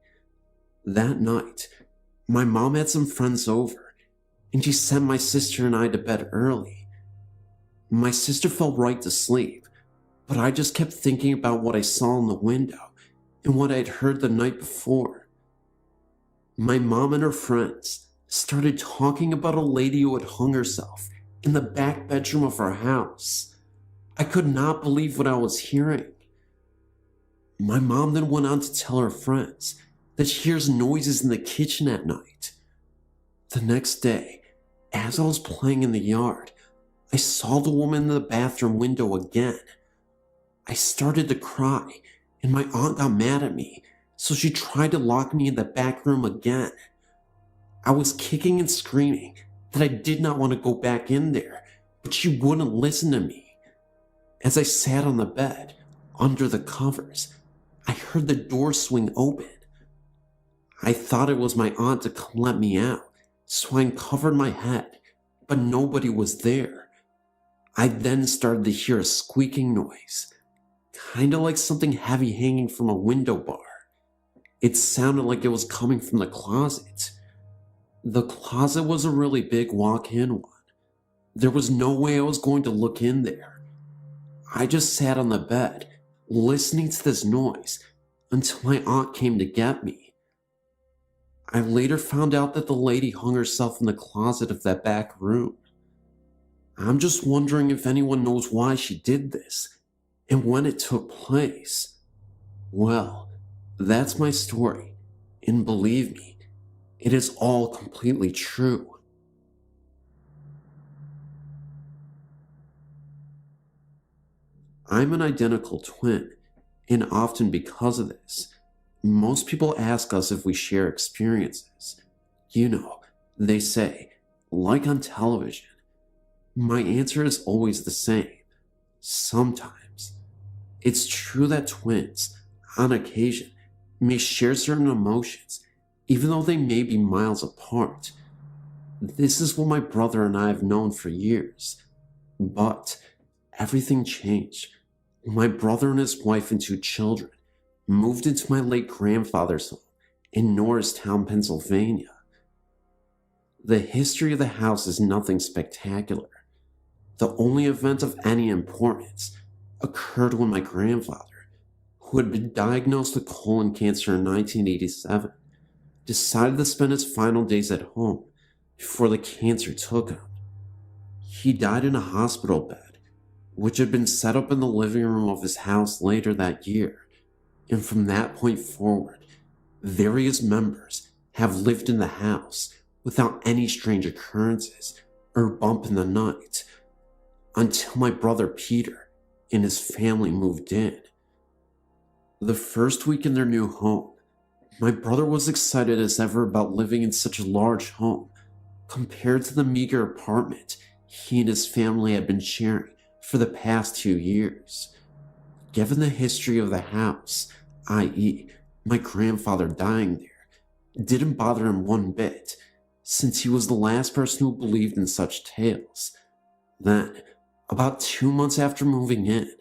That night, my mom had some friends over, and she sent my sister and I to bed early. My sister fell right to sleep, but I just kept thinking about what I saw in the window and what I had heard the night before. My mom and her friends started talking about a lady who had hung herself in the back bedroom of our house. I could not believe what I was hearing. My mom then went on to tell her friends that she hears noises in the kitchen at night. The next day, as I was playing in the yard, I saw the woman in the bathroom window again. I started to cry, and my aunt got mad at me, so she tried to lock me in the back room again. I was kicking and screaming that I did not want to go back in there, but she wouldn't listen to me. As I sat on the bed, under the covers, I heard the door swing open. I thought it was my aunt to come let me out, so I uncovered my head, but nobody was there. I then started to hear a squeaking noise, kind of like something heavy hanging from a window bar. It sounded like it was coming from the closet. The closet was a really big walk-in one. There was no way I was going to look in there. I just sat on the bed, listening to this noise, until my aunt came to get me. I later found out that the lady hung herself in the closet of that back room. I'm just wondering if anyone knows why she did this, and when it took place. Well, that's my story, and believe me, it is all completely true. I'm an identical twin, and often because of this, most people ask us if we share experiences. You know, they say, like on television. My answer is always the same. Sometimes. It's true that twins, on occasion, may share certain emotions, even though they may be miles apart. This is what my brother and I have known for years. But everything changed when my brother and his wife and 2 children moved into my late grandfather's home in Norristown, Pennsylvania. The history of the house is nothing spectacular. The only event of any importance occurred when my grandfather, who had been diagnosed with colon cancer in 1987, decided to spend his final days at home before the cancer took him. He died in a hospital bed, which had been set up in the living room of his house later that year, and from that point forward, various members have lived in the house without any strange occurrences or bump in the night, until my brother Peter and his family moved in. The first week in their new home, my brother was excited as ever about living in such a large home compared to the meager apartment he and his family had been sharing for the past 2 years. Given the history of the house, i.e., my grandfather dying there, didn't bother him one bit, since he was the last person who believed in such tales. Then, about 2 months after moving in,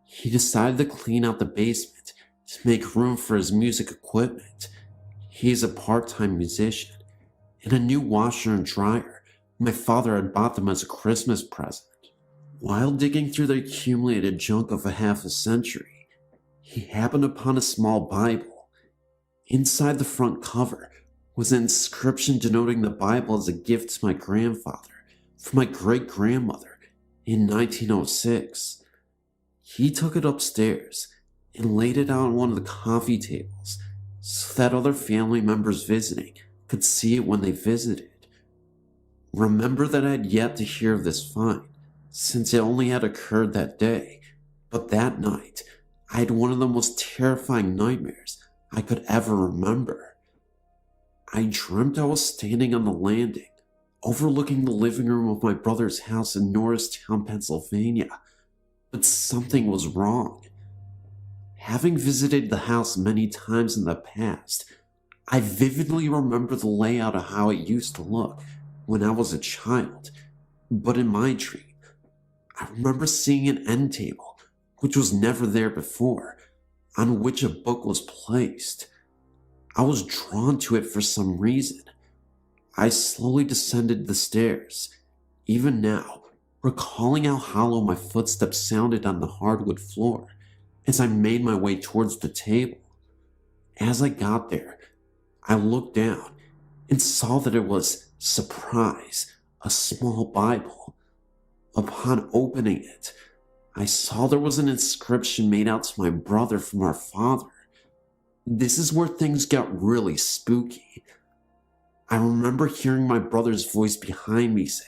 he decided to clean out the basement to make room for his music equipment. He is a part-time musician, and a new washer and dryer. My father had bought them as a Christmas present. While digging through the accumulated junk of a half a century, he happened upon a small Bible. Inside the front cover was an inscription denoting the Bible as a gift to my grandfather from my great-grandmother in 1906. He took it upstairs and laid it out on one of the coffee tables so that other family members visiting could see it when they visited. Remember that I had yet to hear of this find, since it only had occurred that day, but that night I had one of the most terrifying nightmares I could ever remember. I dreamt I was standing on the landing, overlooking the living room of my brother's house in Norristown, Pennsylvania, but something was wrong. Having visited the house many times in the past, I vividly remember the layout of how it used to look when I was a child, but in my dream, I remember seeing an end table, which was never there before, on which a book was placed. I was drawn to it for some reason. I slowly descended the stairs, even now, recalling how hollow my footsteps sounded on the hardwood floor as I made my way towards the table. As I got there, I looked down and saw that it was, surprise, a small Bible. Upon opening it, I saw there was an inscription made out to my brother from our father. This is where things got really spooky. I remember hearing my brother's voice behind me say,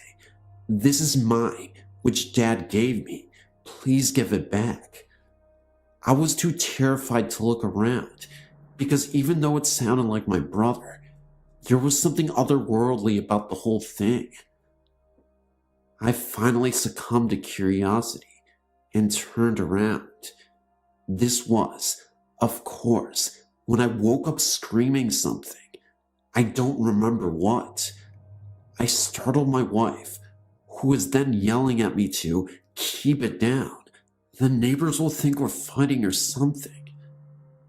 "This is mine, which Dad gave me. Please give it back." I was too terrified to look around, because even though it sounded like my brother, there was something otherworldly about the whole thing. I finally succumbed to curiosity and turned around. This was, of course, when I woke up screaming something. I don't remember what. I startled my wife, who was then yelling at me to keep it down. The neighbors will think we're fighting or something.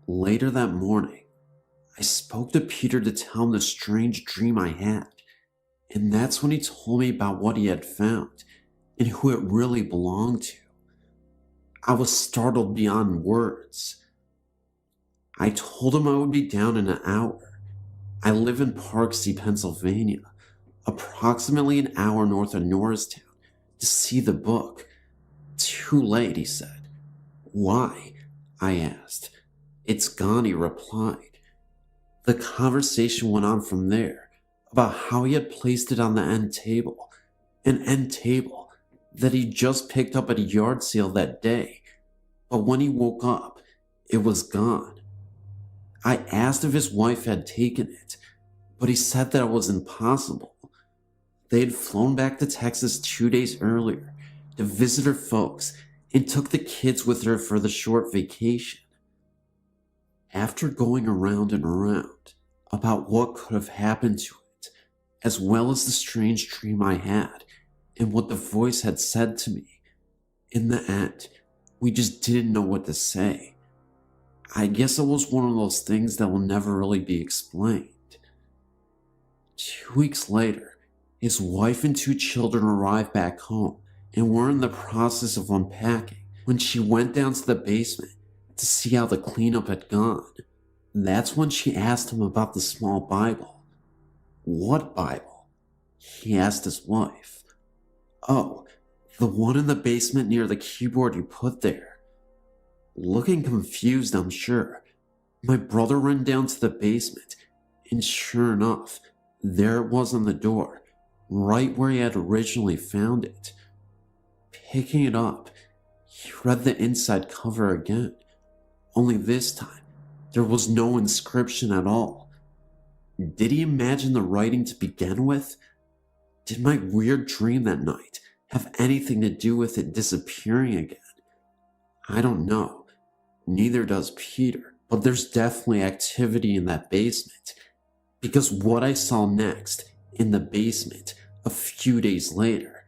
Later that morning, I spoke to Peter to tell him the strange dream I had, and that's when he told me about what he had found and who it really belonged to. I was startled beyond words. I told him I would be down in an hour. I live in Parksea, Pennsylvania, approximately an hour north of Norristown, to see the book. Too late, he said. Why? I asked. It's gone, he replied. The conversation went on from there about how he had placed it on the end table, an end table that he just picked up at a yard sale that day, but when he woke up, it was gone. I asked if his wife had taken it, but he said that it was impossible. They had flown back to Texas 2 days earlier to visit her folks and took the kids with her for the short vacation. After going around and around about what could have happened to it, as well as the strange dream I had and what the voice had said to me, in the end, we just didn't know what to say. I guess it was one of those things that will never really be explained. 2 weeks later, his wife and 2 children arrived back home and were in the process of unpacking when she went down to the basement to see how the cleanup had gone. That's when she asked him about the small Bible. What Bible? He asked his wife. Oh, the one in the basement near the keyboard you put there. Looking confused, I'm sure, my brother ran down to the basement, and sure enough, there it was on the door, right where he had originally found it. Picking it up, he read the inside cover again, only this time, there was no inscription at all. Did he imagine the writing to begin with? Did my weird dream that night have anything to do with it disappearing again? I don't know. Neither does Peter, but there's definitely activity in that basement, because what I saw next in the basement a few days later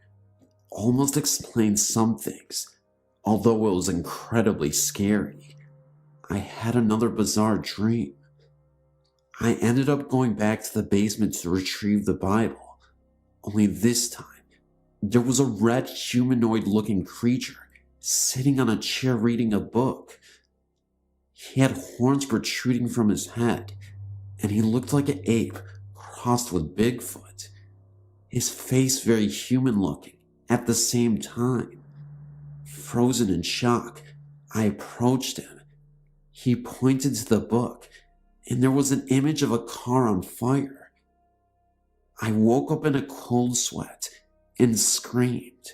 almost explains some things, although it was incredibly scary. I had another bizarre dream. I ended up going back to the basement to retrieve the Bible, only this time, there was a red humanoid-looking creature sitting on a chair reading a book. He had horns protruding from his head, and he looked like an ape crossed with Bigfoot. His face very human-looking at the same time. Frozen in shock, I approached him. He pointed to the book, and there was an image of a car on fire. I woke up in a cold sweat and screamed.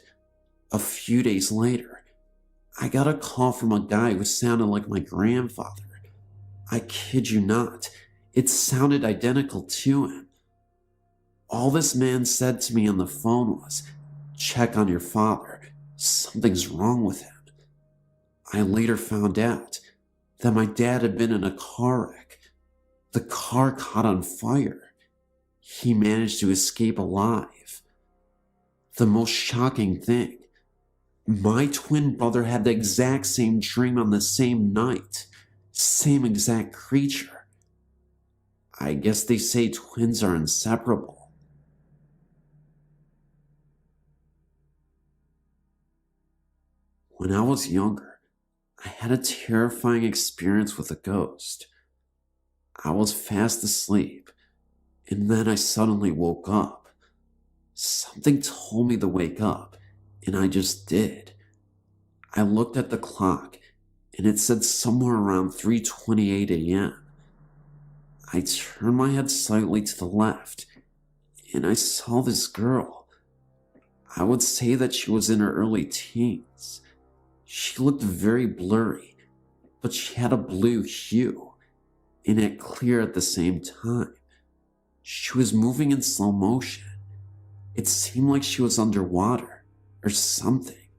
A few days later, I got a call from a guy who sounded like my grandfather. I kid you not, it sounded identical to him. All this man said to me on the phone was, "Check on your father, something's wrong with him." I later found out that my dad had been in a car wreck. The car caught on fire. He managed to escape alive. The most shocking thing, my twin brother had the exact same dream on the same night, same exact creature. I guess they say twins are inseparable. When I was younger, I had a terrifying experience with a ghost. I was fast asleep, and then I suddenly woke up. Something told me to wake up, and I just did. I looked at the clock, and it said somewhere around 3:28 a.m. I turned my head slightly to the left, and I saw this girl. I would say that she was in her early teens. She looked very blurry, but she had a blue hue, and it clear at the same time. She was moving in slow motion. It seemed like she was underwater, or something.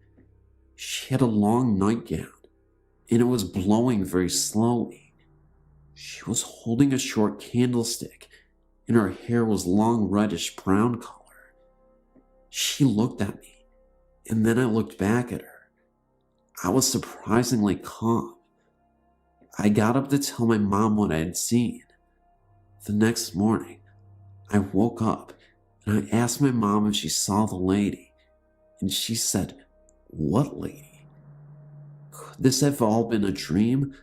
She had a long nightgown, and it was blowing very slowly. She was holding a short candlestick, and her hair was long reddish brown color. She looked at me, and then I looked back at her. I was surprisingly calm. I got up to tell my mom what I had seen. The next morning, I woke up and I asked my mom if she saw the lady, and she said, "What lady?" Could this have all been a dream?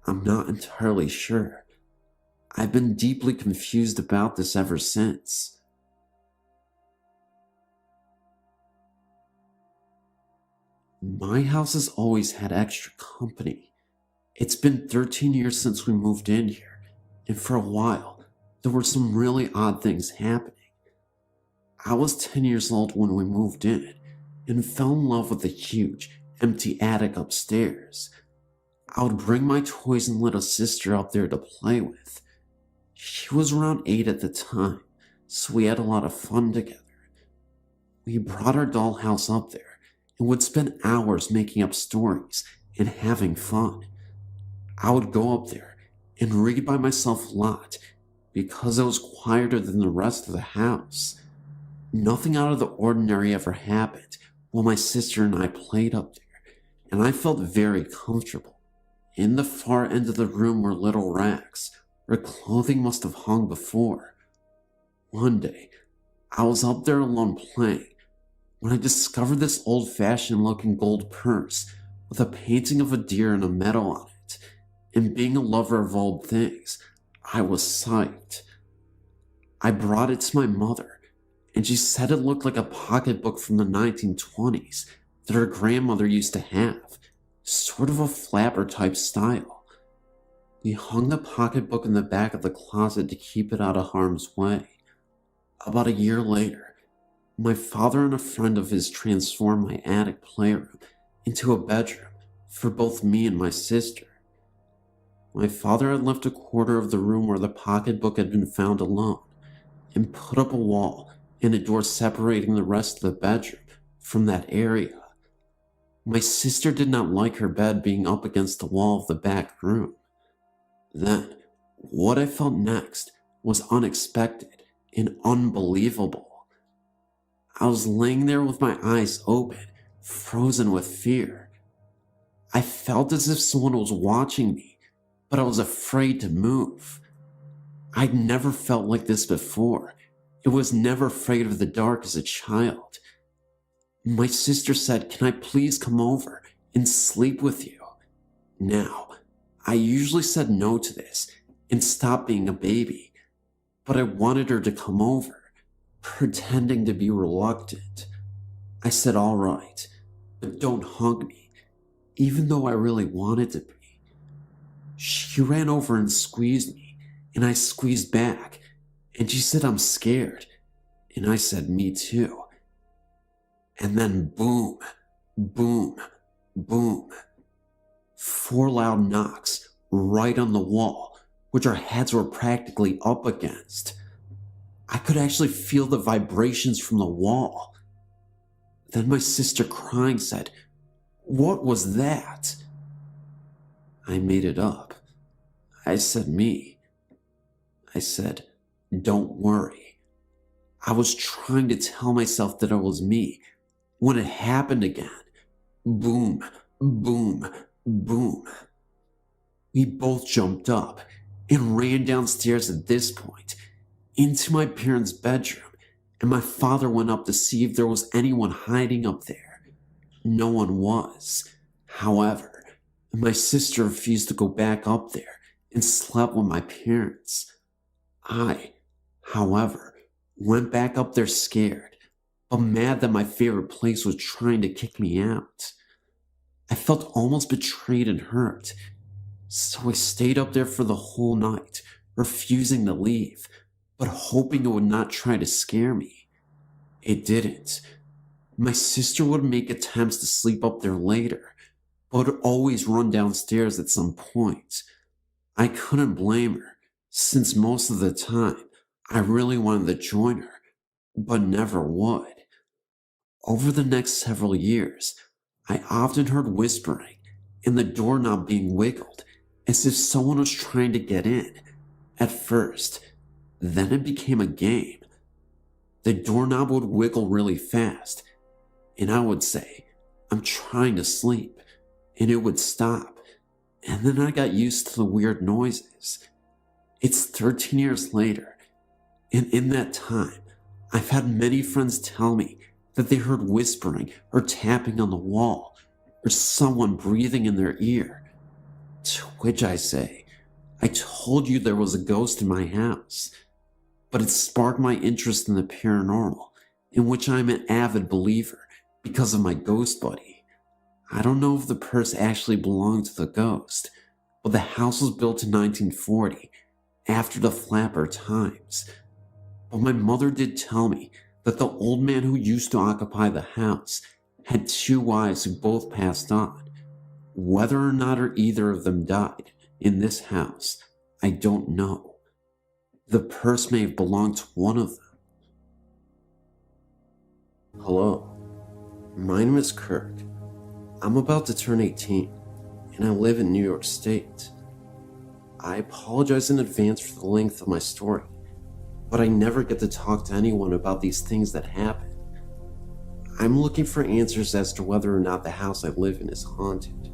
I'm not entirely sure. I've been deeply confused about this ever since. My house has always had extra company. It's been 13 years since we moved in here, and for a while, there were some really odd things happening. I was 10 years old when we moved in and fell in love with the huge, empty attic upstairs. I would bring my toys and little sister up there to play with. She was around 8 at the time, so we had a lot of fun together. We brought our dollhouse up there and would spend hours making up stories and having fun. I would go up there and read by myself a lot because it was quieter than the rest of the house. Nothing out of the ordinary ever happened while my sister and I played up there, and I felt very comfortable. In the far end of the room were little racks where clothing must have hung before. One day, I was up there alone playing when I discovered this old-fashioned looking gold purse with a painting of a deer and a medal on it, and being a lover of old things, I was psyched. I brought it to my mother, and she said it looked like a pocketbook from the 1920s that her grandmother used to have, sort of a flapper type style. We hung the pocketbook in the back of the closet to keep it out of harm's way. About a year later, my father and a friend of his transformed my attic playroom into a bedroom for both me and my sister. My father had left a quarter of the room where the pocketbook had been found alone, and put up a wall and a door separating the rest of the bedroom from that area. My sister did not like her bed being up against the wall of the back room. Then, what I felt next was unexpected and unbelievable. I was laying there with my eyes open, frozen with fear. I felt as if someone was watching me, but I was afraid to move. I'd never felt like this before. I was never afraid of the dark as a child. My sister said, "Can I please come over and sleep with you?" Now, I usually said no to this and stopped being a baby, but I wanted her to come over, pretending to be reluctant. I said, "All right, but don't hug me," even though I really wanted to be. She ran over and squeezed me, and I squeezed back, and she said, "I'm scared," and I said, "Me too." And then boom, boom, boom. 4 loud knocks right on the wall, which our heads were practically up against. I could actually feel the vibrations from the wall. Then my sister, crying, said, "What was that?" I made it up. I said, "Me." I said, "Don't worry." I was trying to tell myself that it was me when it happened again. Boom, boom, boom. We both jumped up and ran downstairs at this point into my parents' bedroom, and my father went up to see if there was anyone hiding up there. No one was. However, my sister refused to go back up there and slept with my parents. I, however, went back up there scared, but mad that my favorite place was trying to kick me out. I felt almost betrayed and hurt, so I stayed up there for the whole night, refusing to leave, but hoping it would not try to scare me. It didn't. My sister would make attempts to sleep up there later, but would always run downstairs at some point. I couldn't blame her, since most of the time I really wanted to join her, but never would. Over the next several years, I often heard whispering and the doorknob being wiggled as if someone was trying to get in. At first, then it became a game. The doorknob would wiggle really fast, and I would say, "I'm trying to sleep," and it would stop, and then I got used to the weird noises. It's 13 years later, and in that time, I've had many friends tell me that they heard whispering or tapping on the wall, or someone breathing in their ear. To which I say, "I told you there was a ghost in my house." But it sparked my interest in the paranormal, in which I'm an avid believer because of my ghost buddy. I don't know if the purse actually belonged to the ghost, but the house was built in 1940, after the flapper times. But my mother did tell me that the old man who used to occupy the house had 2 wives who both passed on. Whether or not either of them died in this house, I don't know. The purse may have belonged to one of them. Hello, my name is Kirk. I'm about to turn 18, and I live in New York State. I apologize in advance for the length of my story, but I never get to talk to anyone about these things that happen. I'm looking for answers as to whether or not the house I live in is haunted.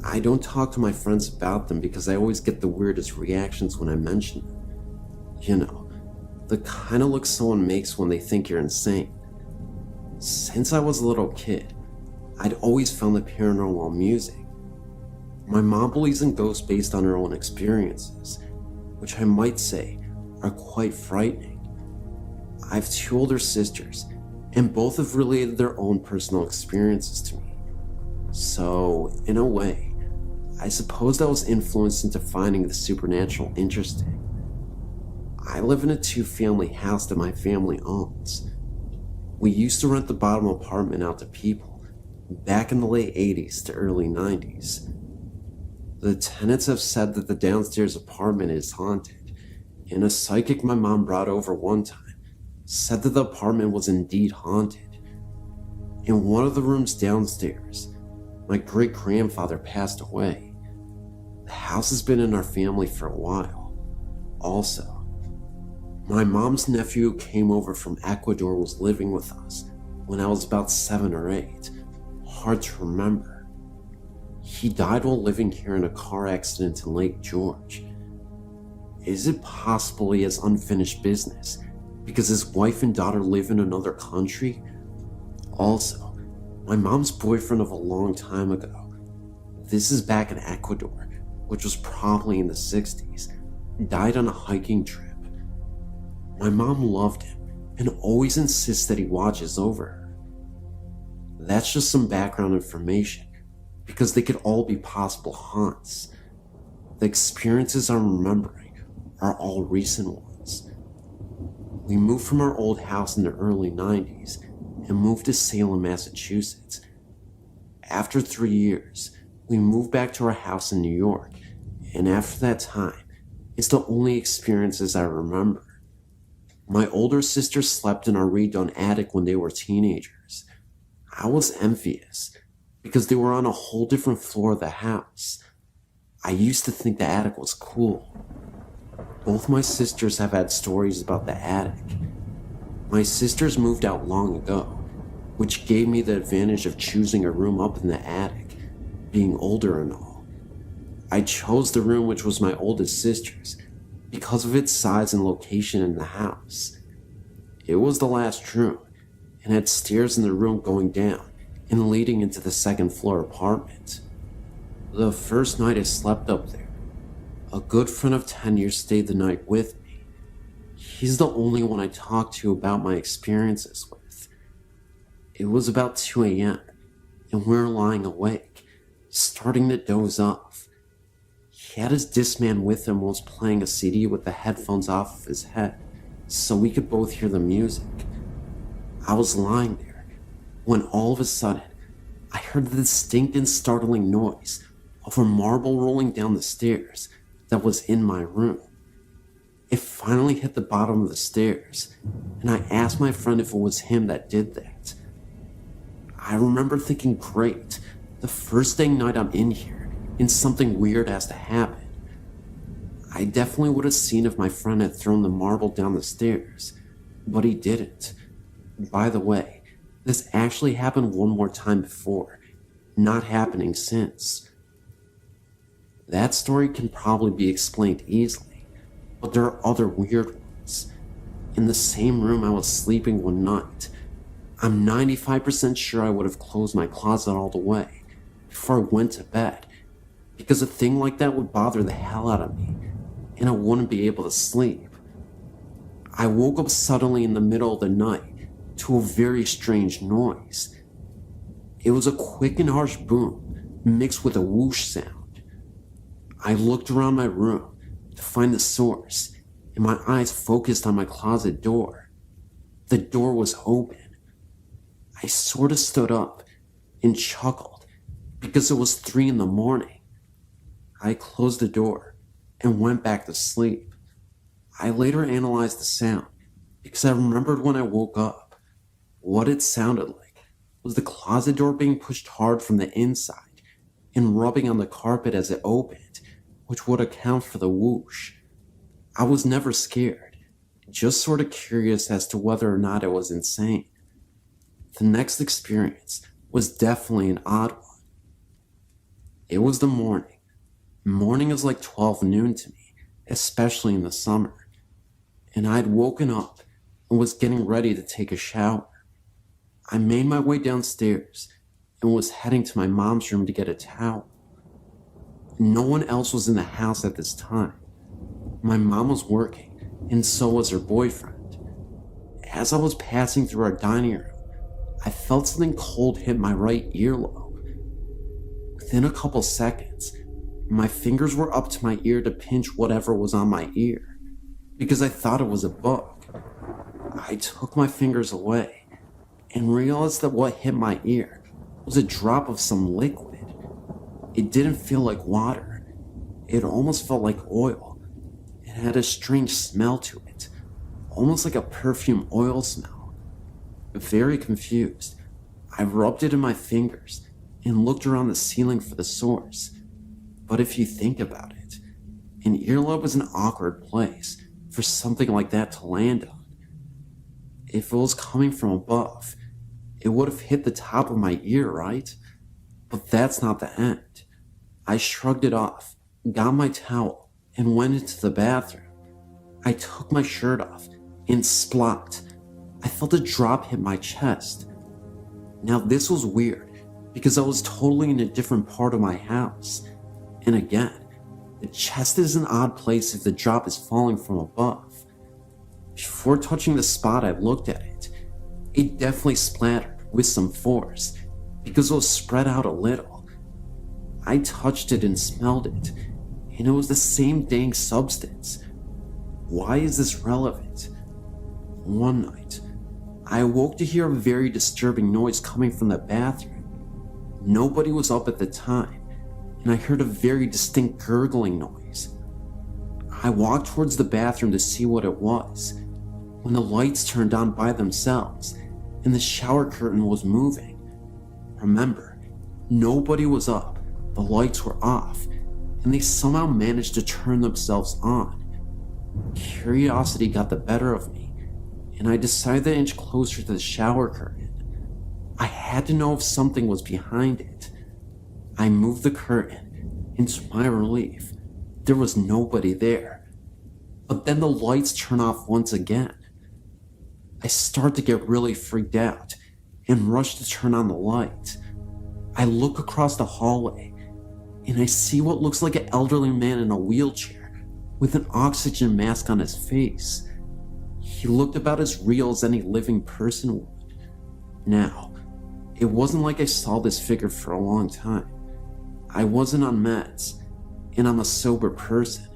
I don't talk to my friends about them because I always get the weirdest reactions when I mention them. You know, the kind of look someone makes when they think you're insane. Since I was a little kid, I'd always found the paranormal amusing. My mom believes in ghosts based on her own experiences, which I might say are quite frightening. I have 2 older sisters, and both have related their own personal experiences to me. So, in a way, I suppose I was influenced into finding the supernatural interesting. I live in a 2-family house that my family owns. We used to rent the bottom apartment out to people back in the late 80s to early 90s. The tenants have said that the downstairs apartment is haunted, and a psychic my mom brought over one time said that the apartment was indeed haunted. In one of the rooms downstairs, my great-grandfather passed away. The house has been in our family for a while. Also, my mom's nephew who came over from Ecuador was living with us when I was about 7 or 8. Hard to remember. He died while living here in a car accident in Lake George. Is it possible he has unfinished business because his wife and daughter live in another country? Also, my mom's boyfriend of a long time ago, this is back in Ecuador, which was probably in the 60s, died on a hiking trip. My mom loved him and always insists that he watches over her. That's just some background information, because they could all be possible haunts. The experiences I'm remembering are all recent ones. We moved from our old house in the early 90s and moved to Salem, Massachusetts. After 3 years, we moved back to our house in New York, and after that time, it's the only experiences I remember. My older sister slept in our redone attic when they were teenagers. I was envious because they were on a whole different floor of the house. I used to think the attic was cool. Both my sisters have had stories about the attic. My sisters moved out long ago, which gave me the advantage of choosing a room up in the attic, being older and all. I chose the room which was my oldest sister's because of its size and location in the house. It was the last room and had stairs in the room going down and leading into the second floor apartment. The first night I slept up there, a good friend of 10 years stayed the night with me. He's the only one I talked to about my experiences with. It was about 2 a.m. and we were lying awake, starting to doze off. He had his Discman with him and was playing a CD with the headphones off of his head so we could both hear the music. I was lying there when all of a sudden I heard the distinct and startling noise of a marble rolling down the stairs that was in my room. It finally hit the bottom of the stairs, and I asked my friend if it was him that did that. I remember thinking, great, the first dang night I'm in here, and something weird has to happen. I definitely would have seen if my friend had thrown the marble down the stairs, but he didn't. By the way, this actually happened one more time before, not happening since. That story can probably be explained easily, but there are other weird ones. In the same room I was sleeping one night, I'm 95% sure I would have closed my closet all the way before I went to bed, because a thing like that would bother the hell out of me, and I wouldn't be able to sleep. I woke up suddenly in the middle of the night to a very strange noise. It was a quick and harsh boom mixed with a whoosh sound. I looked around my room to find the source, and my eyes focused on my closet door. The door was open. I sort of stood up and chuckled because it was 3 in the morning. I closed the door and went back to sleep. I later analyzed the sound because I remembered when I woke up. What it sounded like was the closet door being pushed hard from the inside and rubbing on the carpet as it opened, which would account for the whoosh. I was never scared, just sort of curious as to whether or not I was insane. The next experience was definitely an odd one. It was the morning. Morning is like 12 noon to me, especially in the summer, and I had woken up and was getting ready to take a shower. I made my way downstairs and was heading to my mom's room to get a towel. No one else was in the house at this time. My mom was working, and so was her boyfriend. As I was passing through our dining room, I felt something cold hit my right earlobe. Within a couple seconds, my fingers were up to my ear to pinch whatever was on my ear, because I thought it was a bug. I took my fingers away and realized that what hit my ear was a drop of some liquid. It didn't feel like water. It almost felt like oil. It had a strange smell to it, almost like a perfume oil smell. Very confused, I rubbed it in my fingers and looked around the ceiling for the source. But if you think about it, an earlobe is an awkward place for something like that to land on. If it was coming from above, it would have hit the top of my ear, right? But that's not the end. I shrugged it off, got my towel, and went into the bathroom. I took my shirt off, and splot, I felt a drop hit my chest. Now this was weird, because I was totally in a different part of my house. And again, the chest is an odd place if the drop is falling from above. Before touching the spot, I looked at it. It definitely splattered with some force, because it was spread out a little. I touched it and smelled it, and it was the same dang substance. Why is this relevant? One night, I awoke to hear a very disturbing noise coming from the bathroom. Nobody was up at the time, and I heard a very distinct gurgling noise. I walked towards the bathroom to see what it was, when the lights turned on by themselves, and the shower curtain was moving. Remember, nobody was up, the lights were off, and they somehow managed to turn themselves on. Curiosity got the better of me, and I decided to inch closer to the shower curtain. I had to know if something was behind it. I moved the curtain, and to my relief, there was nobody there. But then the lights turn off once again. I start to get really freaked out and rush to turn on the light. I look across the hallway, and I see what looks like an elderly man in a wheelchair with an oxygen mask on his face. He looked about as real as any living person would. Now, it wasn't like I saw this figure for a long time. I wasn't on meds, and I'm a sober person.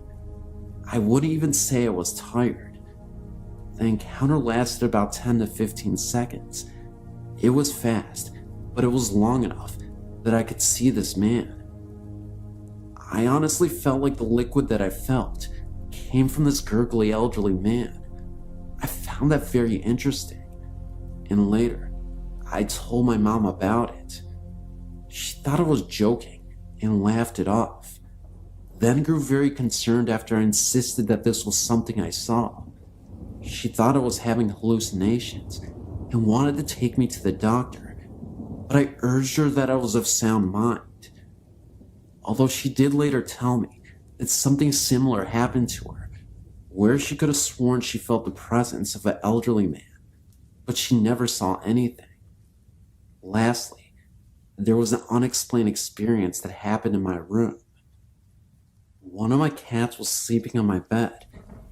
I wouldn't even say I was tired. The encounter lasted about 10 to 15 seconds. It was fast, but it was long enough that I could see this man. I honestly felt like the liquid that I felt came from this gurgly elderly man. I found that very interesting, and later, I told my mom about it. She thought I was joking and laughed it off, then grew very concerned after I insisted that this was something I saw. She thought I was having hallucinations and wanted to take me to the doctor, but I urged her that I was of sound mind. Although she did later tell me that something similar happened to her, where she could have sworn she felt the presence of an elderly man, but she never saw anything. Lastly, there was an unexplained experience that happened in my room. One of my cats was sleeping on my bed,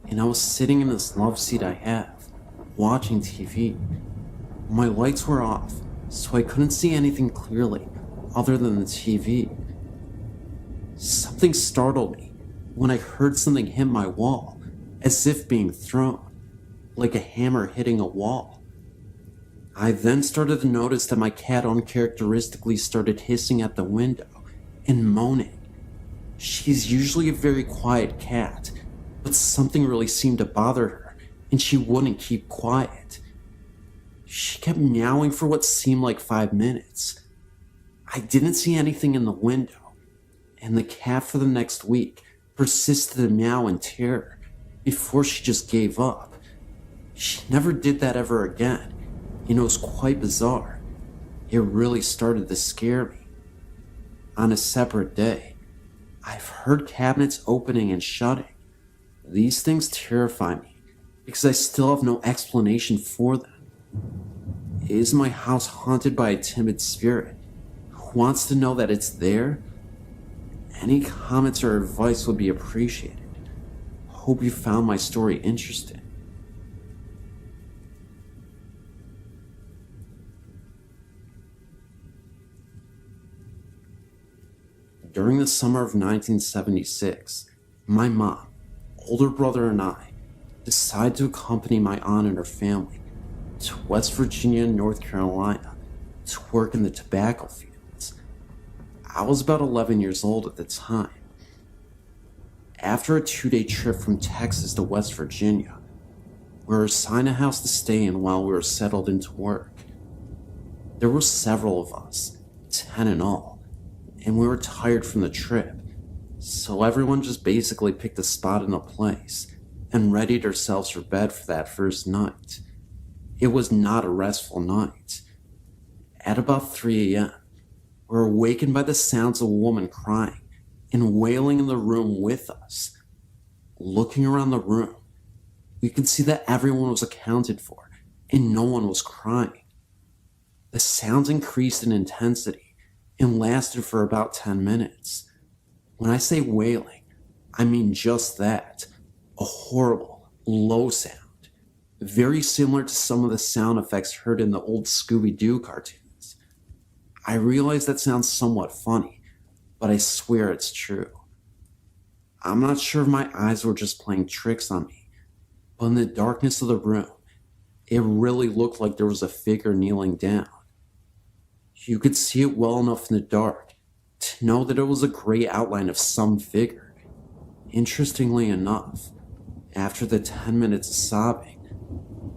and I was sitting in this love seat I have, watching TV. My lights were off, so I couldn't see anything clearly other than the TV. Something startled me when I heard something hit my wall, as if being thrown, like a hammer hitting a wall. I then started to notice that my cat uncharacteristically started hissing at the window and moaning. She's usually a very quiet cat, but something really seemed to bother her, and she wouldn't keep quiet. She kept meowing for what seemed like 5 minutes. I didn't see anything in the window, and the cat for the next week persisted to meow in terror before she just gave up. She never did that ever again, and it was quite bizarre. It really started to scare me. On a separate day, I've heard cabinets opening and shutting. These things terrify me because I still have no explanation for them. Is my house haunted by a timid spirit who wants to know that it's there? Any comments or advice would be appreciated. Hope you found my story interesting. During the summer of 1976, my mom, older brother, and I decided to accompany my aunt and her family to West Virginia and North Carolina to work in the tobacco fields. I was about 11 years old at the time. After a 2-day trip from Texas to West Virginia, we were assigned a house to stay in while we were settled into work. There were several of us, 10 in all, and we were tired from the trip, so everyone just basically picked a spot in a place and readied ourselves for bed for that first night. It was not a restful night. At about 3 a.m., we were awakened by the sounds of a woman crying and wailing in the room with us. Looking around the room, We could see that everyone was accounted for, and no one was crying. The sounds increased in intensity and lasted for about 10 minutes. When I say wailing, I mean just that, a horrible, low sound, very similar to some of the sound effects heard in the old Scooby-Doo cartoons. I realize that sounds somewhat funny, but I swear it's true. I'm not sure if my eyes were just playing tricks on me, but in the darkness of the room, it really looked like there was a figure kneeling down. You could see it well enough in the dark to know that it was a gray outline of some figure. Interestingly enough, after the 10 minutes of sobbing,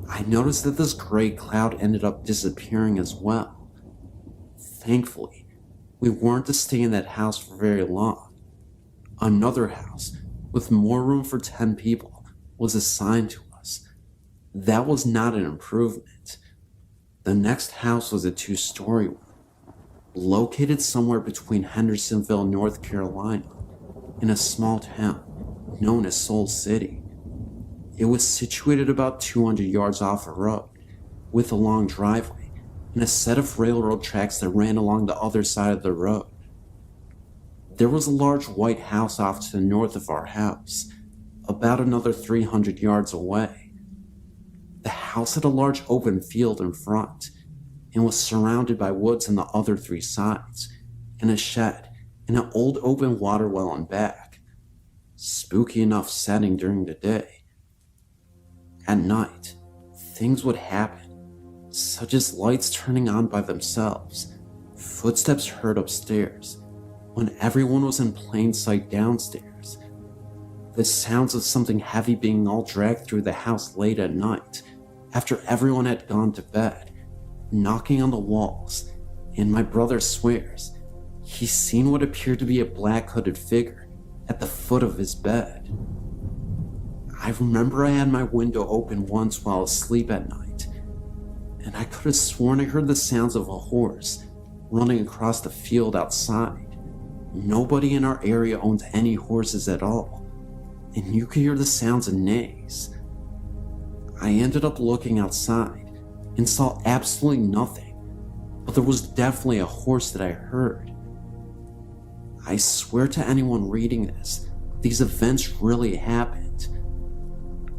I noticed that this gray cloud ended up disappearing as well. Thankfully, we weren't to stay in that house for very long. Another house, with more room for 10 people, was assigned to us. That was not an improvement. The next house was a 2-story one, located somewhere between Hendersonville, North Carolina, in a small town known as Soul City. It was situated about 200 yards off a road, with a long driveway and a set of railroad tracks that ran along the other side of the road. There was a large white house off to the north of our house, about another 300 yards away. The house had a large open field in front and was surrounded by woods on the other 3 sides, and a shed and an old open water well in back. Spooky enough setting during the day. At night, things would happen, such as lights turning on by themselves, footsteps heard upstairs, when everyone was in plain sight downstairs, the sounds of something heavy being all dragged through the house late at night, after everyone had gone to bed, knocking on the walls, and my brother swears he's seen what appeared to be a black hooded figure at the foot of his bed. I remember I had my window open once while asleep at night, and I could have sworn I heard the sounds of a horse running across the field outside. Nobody in our area owns any horses at all, and you could hear the sounds of neighs. I ended up looking outside and saw absolutely nothing, but there was definitely a horse that I heard. I swear to anyone reading this, these events really happened.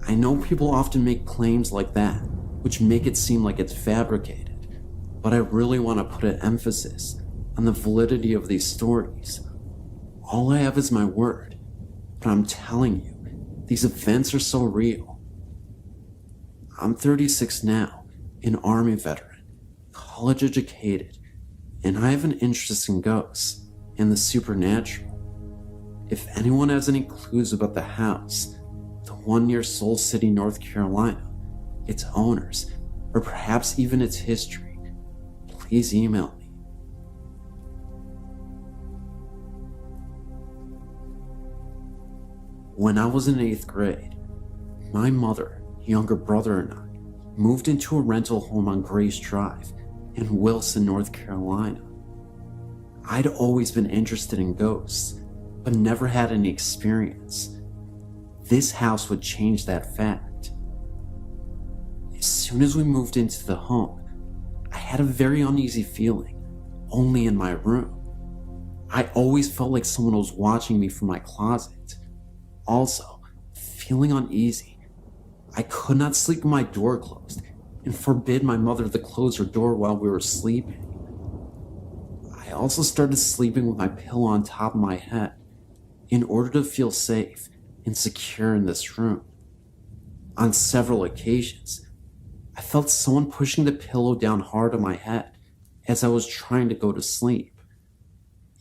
I know people often make claims like that, which make it seem like it's fabricated, but I really want to put an emphasis on the validity of these stories. All I have is my word, but I'm telling you, these events are so real. I'm 36 now, an Army veteran, college educated, and I have an interest in ghosts and the supernatural. If anyone has any clues about the house, the one near Soul City, North Carolina, its owners, or perhaps even its history, please email me. When I was in 8th grade, my mother, younger brother, and I moved into a rental home on Grace Drive in Wilson, North Carolina. I'd always been interested in ghosts, but never had any experience. This house would change that fact. As soon as we moved into the home, I had a very uneasy feeling, only in my room. I always felt like someone was watching me from my closet. Also, feeling uneasy, I could not sleep with my door closed and forbid my mother to close her door while we were sleeping. I also started sleeping with my pillow on top of my head in order to feel safe and secure in this room. On several occasions, I felt someone pushing the pillow down hard on my head as I was trying to go to sleep.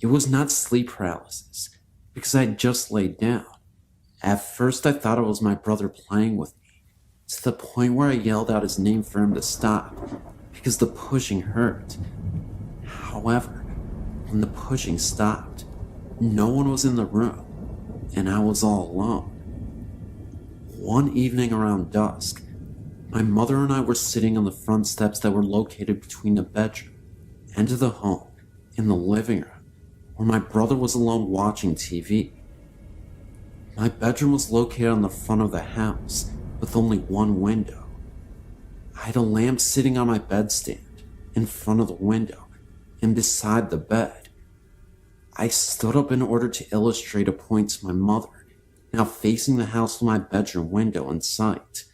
It was not sleep paralysis because I had just laid down. At first I thought it was my brother playing with me, to the point where I yelled out his name for him to stop because the pushing hurt. However, when the pushing stopped, no one was in the room, and I was all alone. One evening around dusk, my mother and I were sitting on the front steps that were located between the bedroom end of the home and the living room, where my brother was alone watching TV. My bedroom was located on the front of the house, with only one window. I had a lamp sitting on my bedstand in front of the window and beside the bed. I stood up in order to illustrate a point to my mother, now facing the house with my bedroom window in sight.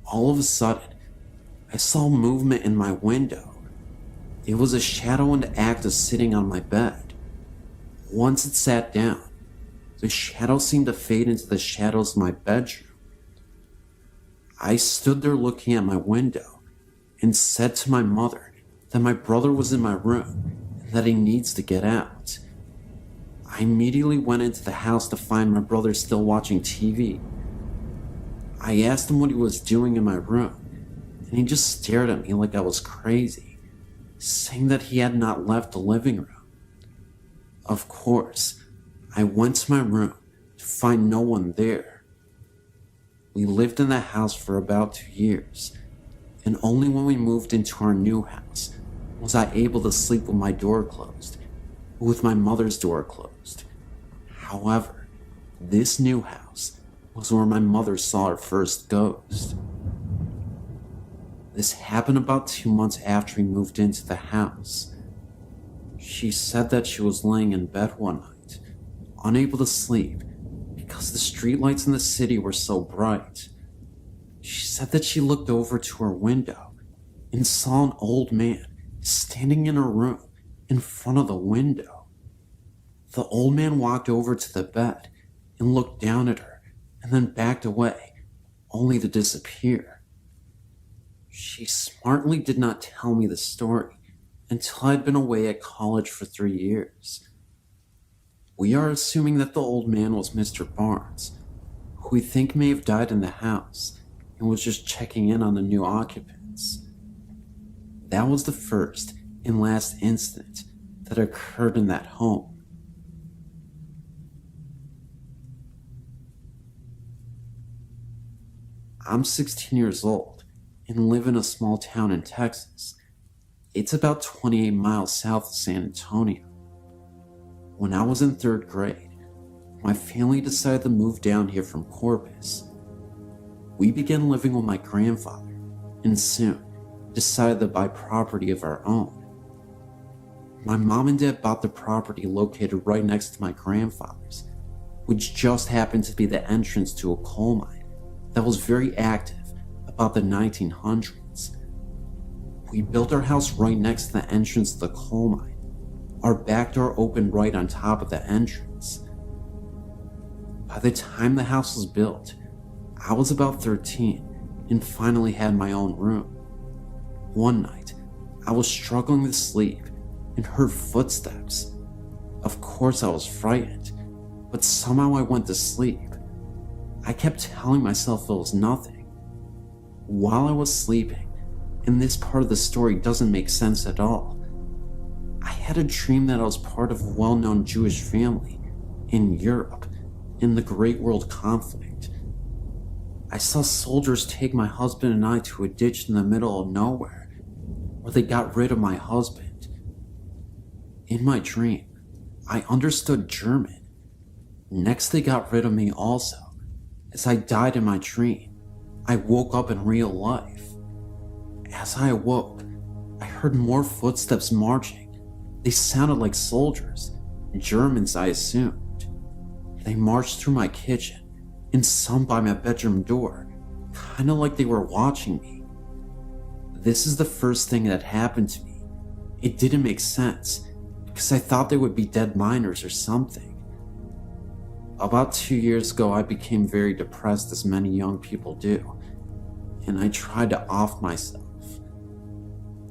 All of a sudden, I saw movement in my window. It was a shadow in the act of sitting on my bed. Once it sat down, the shadow seemed to fade into the shadows of my bedroom. I stood there looking at my window and said to my mother that my brother was in my room and that he needs to get out. I immediately went into the house to find my brother still watching TV. I asked him what he was doing in my room, and he just stared at me like I was crazy, saying that he had not left the living room. Of course, I went to my room to find no one there. We lived in that house for about 2 years, and only when we moved into our new house was I able to sleep with my door closed, with my mother's door closed. However, this new house was where my mother saw her first ghost. This happened about 2 months after we moved into the house. She said that she was laying in bed one night, unable to sleep because the streetlights in the city were so bright. She said that she looked over to her window and saw an old man standing in her room in front of the window. The old man walked over to the bed and looked down at her and then backed away, only to disappear. She smartly did not tell me the story until I'd been away at college for 3 years. We are assuming that the old man was Mr. Barnes, who we think may have died in the house and was just checking in on the new occupants. That was the first and last incident that occurred in that home. I'm 16 years old and live in a small town in Texas. It's about 28 miles south of San Antonio. When I was in 3rd grade, my family decided to move down here from Corpus. We began living with my grandfather and soon decided to buy property of our own. My mom and dad bought the property located right next to my grandfather's, which just happened to be the entrance to a coal mine that was very active about the 1900s. We built our house right next to the entrance to the coal mine. Our back door opened right on top of the entrance. By the time the house was built, I was about 13 and finally had my own room. One night, I was struggling to sleep and heard footsteps. Of course I was frightened, but somehow I went to sleep. I kept telling myself it was nothing. While I was sleeping, and this part of the story doesn't make sense at all, I had a dream that I was part of a well-known Jewish family in Europe in the Great World Conflict. I saw soldiers take my husband and I to a ditch in the middle of nowhere, where they got rid of my husband. In my dream, I understood German. Next, they got rid of me also. As I died in my dream, I woke up in real life. As I awoke, I heard more footsteps marching. They sounded like soldiers, Germans I assumed. They marched through my kitchen and some by my bedroom door, kinda like they were watching me. This is the first thing that happened to me. It didn't make sense, because I thought they would be dead miners or something. About 2 years ago, I became very depressed, as many young people do, and I tried to off myself.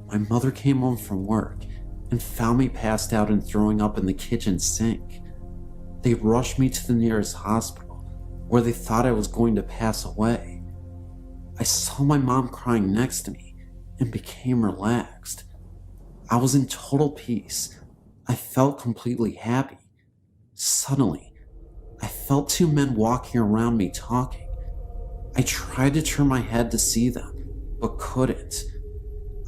My mother came home from work and found me passed out and throwing up in the kitchen sink. They rushed me to the nearest hospital, where they thought I was going to pass away. I saw my mom crying next to me and became relaxed. I was in total peace. I felt completely happy. Suddenly, I felt 2 men walking around me talking. I tried to turn my head to see them, but couldn't.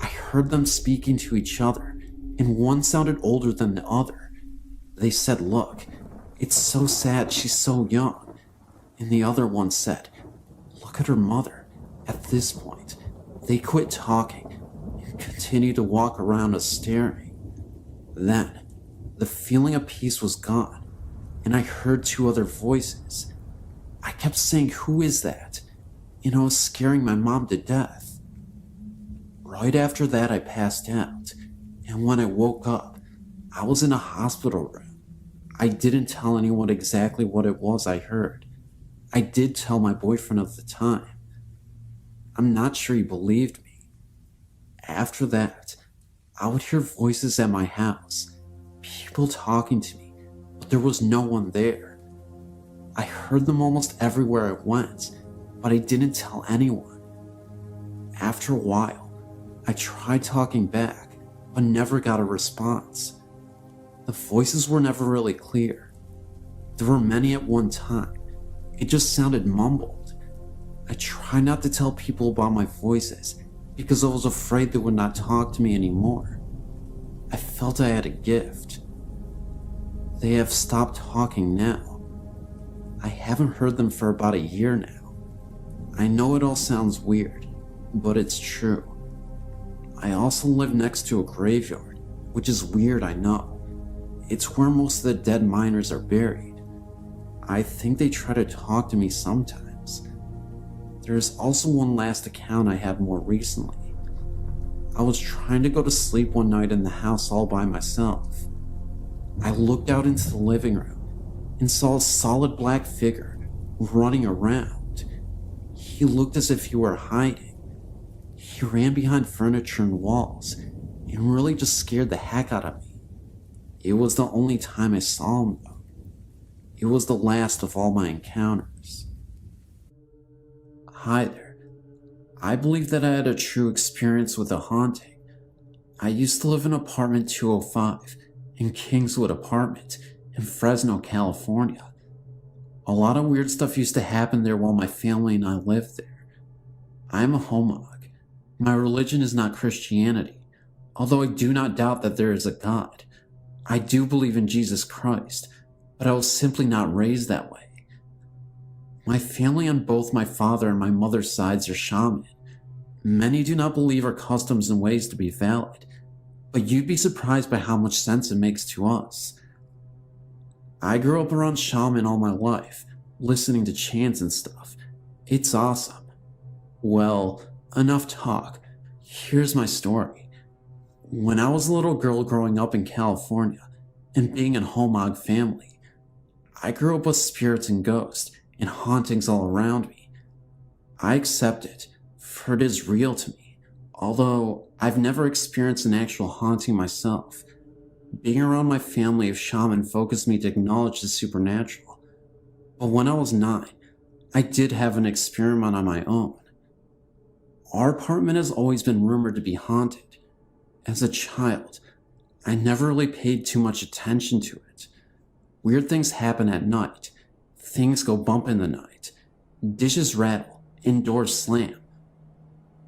I heard them speaking to each other, and one sounded older than the other. They said, "Look, it's so sad she's so young." And the other one said, "Look look at her mother. At this point, they quit talking and continued to walk around us staring. Then, the feeling of peace was gone, and I heard two other voices. I kept saying, "Who is that?" And I was scaring my mom to death. Right after that, I passed out, and when I woke up, I was in a hospital room. I didn't tell anyone exactly what it was I heard. I did tell my boyfriend of the time. I'm not sure he believed me. After that, I would hear voices at my house, people talking to me, but there was no one there. I heard them almost everywhere I went, but I didn't tell anyone. After a while, I tried talking back, but never got a response. The voices were never really clear. There were many at one time. It just sounded mumbled. I tried not to tell people about my voices because I was afraid they would not talk to me anymore. I felt I had a gift. They have stopped talking now. I haven't heard them for about a year now. I know it all sounds weird, but it's true. I also live next to a graveyard, which is weird, I know. It's where most of the dead miners are buried. I think they try to talk to me sometimes. There is also one last account I had more recently. I was trying to go to sleep one night in the house all by myself. I looked out into the living room and saw a solid black figure running around. He looked as if he were hiding. He ran behind furniture and walls and really just scared the heck out of me. It was the only time I saw him though. It was the last of all my encounters. Hi there. I believe that I had a true experience with a haunting. I used to live in apartment 205 in Kingswood Apartment in Fresno, California. A lot of weird stuff used to happen there while my family and I lived there. I am a homog. My religion is not Christianity, although I do not doubt that there is a God. I do believe in Jesus Christ, but I was simply not raised that way. My family on both my father and my mother's sides are shaman. Many do not believe our customs and ways to be valid, but you'd be surprised by how much sense it makes to us. I grew up around shaman all my life, listening to chants and stuff. It's awesome. Well, enough talk. Here's my story. When I was a little girl growing up in California and being in a homog family, I grew up with spirits and ghosts and hauntings all around me. I accept it, for it is real to me, although I've never experienced an actual haunting myself. Being around my family of shaman focused me to acknowledge the supernatural. But when I was 9, I did have an experiment on my own. Our apartment has always been rumored to be haunted. As a child, I never really paid too much attention to it. Weird things happen at night. Things go bump in the night. Dishes rattle. Indoors slam.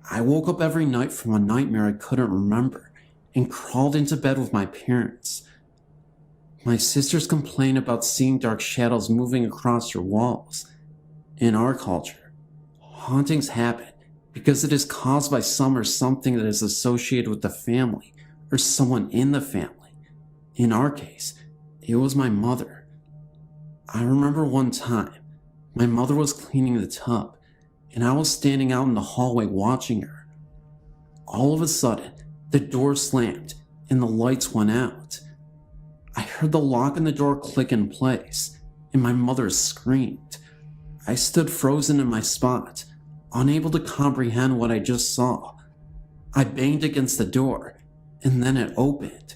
I woke up every night from a nightmare I couldn't remember and crawled into bed with my parents. My sisters complain about seeing dark shadows moving across your walls. In our culture, hauntings happen because it is caused by some or something that is associated with the family or someone in the family. In our case, it was my mother. I remember one time, my mother was cleaning the tub, and I was standing out in the hallway watching her. All of a sudden, the door slammed, and the lights went out. I heard the lock on the door click in place, and my mother screamed. I stood frozen in my spot, unable to comprehend what I just saw. I banged against the door, and then it opened.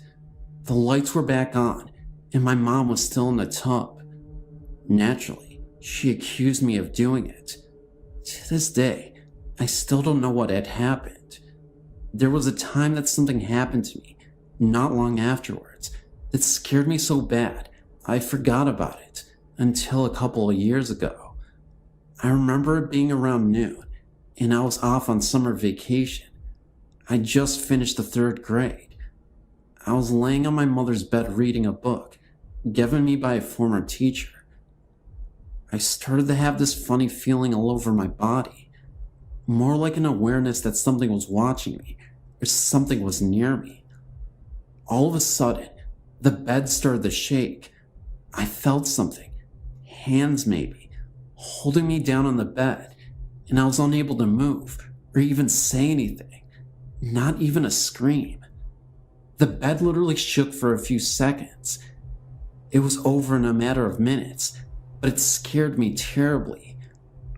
The lights were back on, and my mom was still in the tub. Naturally, she accused me of doing it. To this day, I still don't know what had happened. There was a time that something happened to me, not long afterwards, that scared me so bad I forgot about it until a couple of years ago. I remember it being around noon, and I was off on summer vacation. I just finished the 3rd grade. I was laying on my mother's bed reading a book, given me by a former teacher. I started to have this funny feeling all over my body. more like an awareness that something was watching me or something was near me. All of a sudden, the bed started to shake. I felt something, hands maybe, holding me down on the bed, and I was unable to move or even say anything, not even a scream. The bed literally shook for a few seconds. It was over in a matter of minutes, but it scared me terribly.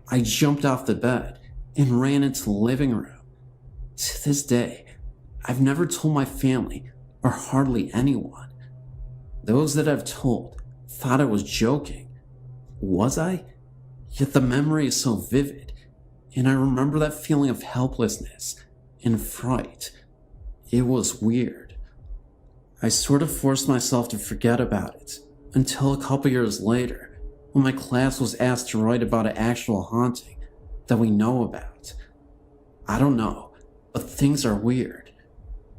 I jumped off the bed and ran into the living room. To this day, I've never told my family or hardly anyone. Those that I've told thought I was joking. Was I? Yet the memory is so vivid, and I remember that feeling of helplessness and fright. It was weird. I sort of forced myself to forget about it until a couple years later, when my class was asked to write about an actual haunting that we know about. I don't know, but things are weird.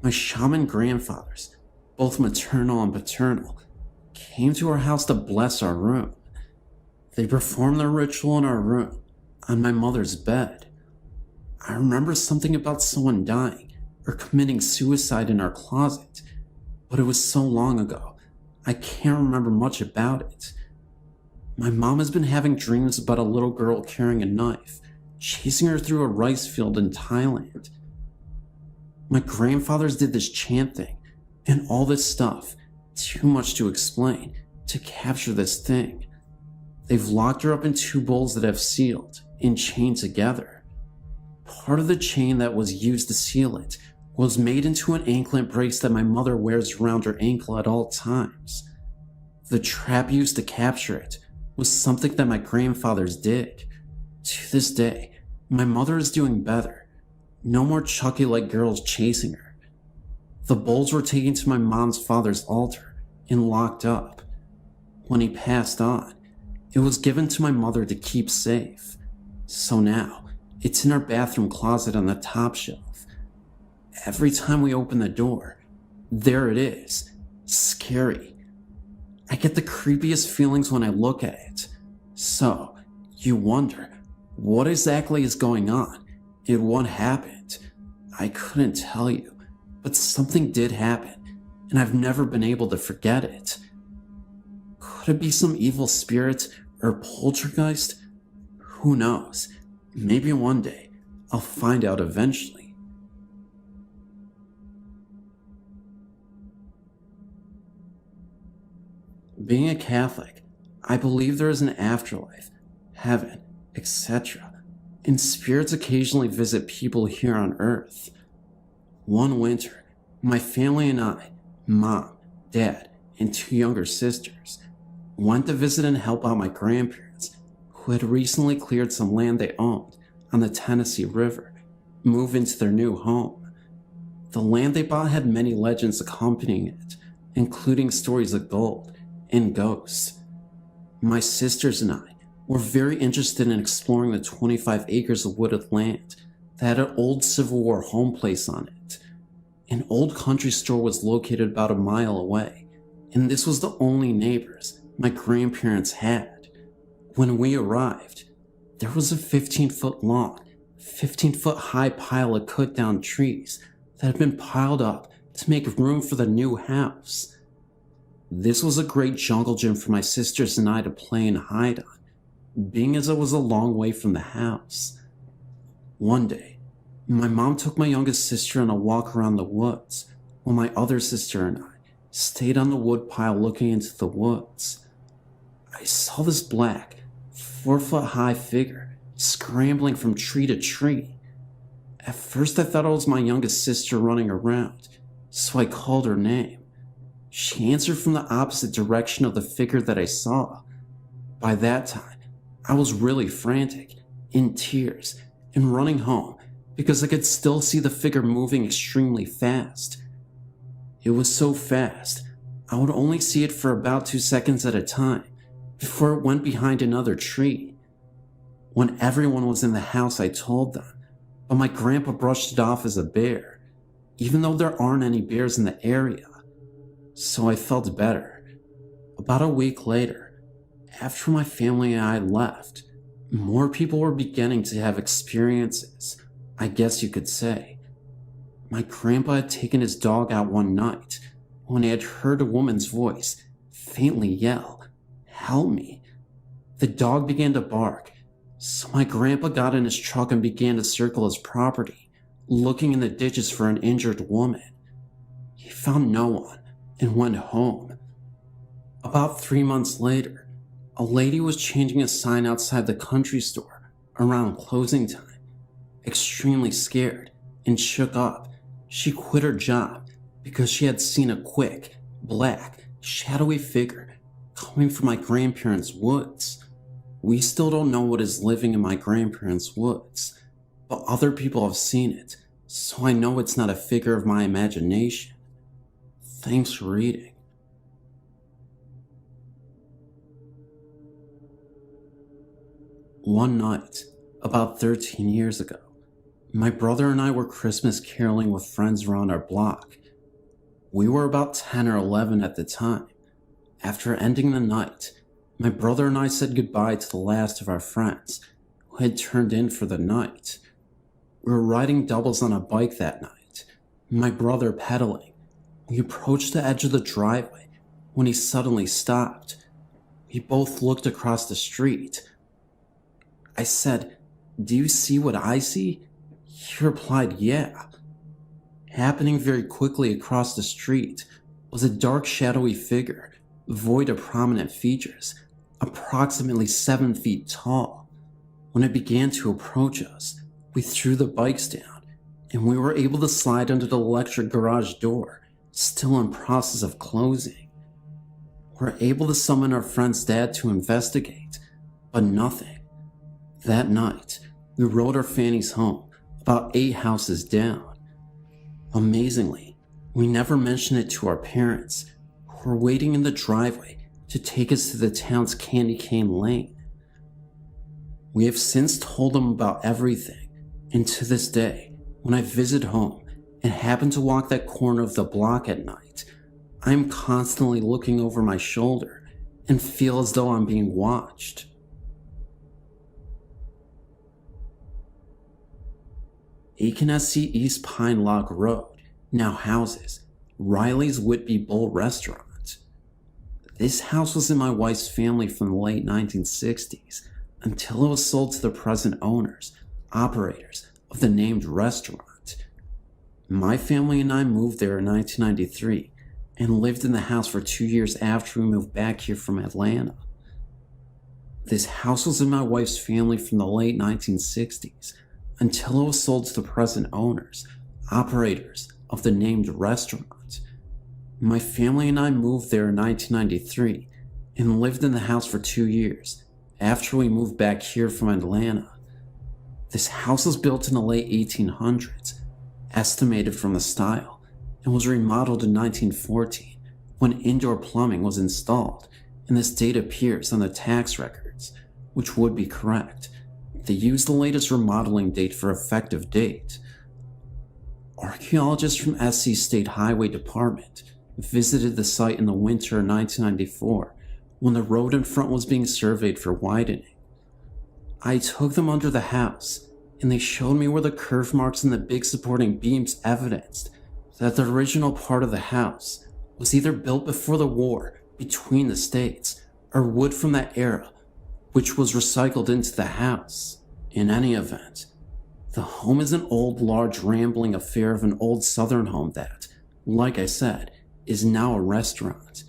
My shaman grandfathers, both maternal and paternal, came to our house to bless our room. They performed their ritual in our room, on my mother's bed. I remember something about someone dying or committing suicide in our closet, but it was so long ago, I can't remember much about it. My mom has been having dreams about a little girl carrying a knife, chasing her through a rice field in Thailand. My grandfathers did this chant thing, and all this stuff, too much to explain, to capture this thing. They've locked her up in 2 bowls that have sealed and chained together. Part of the chain that was used to seal it was made into an anklet brace that my mother wears around her ankle at all times. The trap used to capture it was something that my grandfathers did. To this day, my mother is doing better. No more Chucky-like girls chasing her. The bowls were taken to my mom's father's altar and locked up. When he passed on, it was given to my mother to keep safe. So now, it's in our bathroom closet on the top shelf. Every time we open the door, there it is. Scary. I get the creepiest feelings when I look at it. So, you wonder, what exactly is going on and what happened? I couldn't tell you, but something did happen, and I've never been able to forget it. Could it be some evil spirit or poltergeist? Who knows? Maybe one day I'll find out eventually. Being a Catholic, I believe there is an afterlife, heaven, etc., and spirits occasionally visit people here on Earth. One winter, my family and I, mom, dad, and 2 younger sisters, went to visit and help out my grandparents, who had recently cleared some land they owned on the Tennessee River, move into their new home. The land they bought had many legends accompanying it, including stories of gold and ghosts. My sisters and I were very interested in exploring the 25 acres of wooded land that had an old Civil War home place on it. An old country store was located about a mile away, and this was the only neighbors my grandparents had. When we arrived, there was a 15-foot long, 15-foot high pile of cut down trees that had been piled up to make room for the new house. This was a great jungle gym for my sisters and I to play and hide on, being as it was a long way from the house. One day, my mom took my youngest sister on a walk around the woods, while my other sister and I stayed on the wood pile looking into the woods. I saw this black, 4-foot-high figure scrambling from tree to tree. At first I thought it was my youngest sister running around, so I called her name. She answered from the opposite direction of the figure that I saw. By that time, I was really frantic, in tears, and running home because I could still see the figure moving extremely fast. It was so fast, I would only see it for about 2 seconds at a time before it went behind another tree. When everyone was in the house, I told them, but my grandpa brushed it off as a bear, even though there aren't any bears in the area. So I felt better. About a week later, after my family and I left, More people were beginning to have experiences, I guess you could say. My grandpa had taken his dog out one night when he had heard a woman's voice faintly yell, "Help me." The dog began to bark, so my grandpa got in his truck and began to circle his property, looking in the ditches for an injured woman. He found no one and went home. About 3 months later, a lady was changing a sign outside the country store around closing time. Extremely scared and shook up, she quit her job because she had seen a quick, black, shadowy figure coming from my grandparents' woods. We still don't know what is living in my grandparents' woods, but other people have seen it, so I know it's not a figure of my imagination. Thanks for reading. One night, about 13 years ago, my brother and I were Christmas caroling with friends around our block. We were about 10 or 11 at the time. After ending the night, my brother and I said goodbye to the last of our friends who had turned in for the night. We were riding doubles on a bike that night, my brother pedaling. We approached the edge of the driveway when he suddenly stopped. We both looked across the street. I said, "Do you see what I see?" He replied, "Yeah." Happening very quickly across the street was a dark shadowy figure, void of prominent features, approximately 7 feet tall. When it began to approach us, we threw the bikes down, and we were able to slide under the electric garage door, still in process of closing. We were able to summon our friend's dad to investigate, but nothing. That night, we rode our fannies home, about 8 houses down. Amazingly, we never mentioned it to our parents, who were waiting in the driveway to take us to the town's candy cane lane. We have since told them about everything, and to this day, when I visit home and happen to walk that corner of the block at night, I am constantly looking over my shoulder and feel as though I'm being watched. Akenesi East Pine Log Road now houses Riley's Whitby Bull Restaurant. This house was in my wife's family from the late 1960s until it was sold to the present owners, operators of the named restaurant. My family and I moved there in 1993 and lived in the house for 2 years after we moved back here from Atlanta. This house was in my wife's family from the late 1960s until it was sold to the present owners, operators of the named restaurant. My family and I moved there in 1993 and lived in the house for 2 years after we moved back here from Atlanta. This house was built in the late 1800s, estimated from the style, and was remodeled in 1914 when indoor plumbing was installed, and this date appears on the tax records, which would be correct. They used the latest remodeling date for effective date. Archaeologists from SC State Highway Department visited the site in the winter of 1994 when the road in front was being surveyed for widening. I took them under the house, and they showed me where the curve marks in the big supporting beams evidenced that the original part of the house was either built before the war between the states or wood from that era, which was recycled into the house. In any event, the home is an old, large, rambling affair of an old southern home that, like I said, is now a restaurant.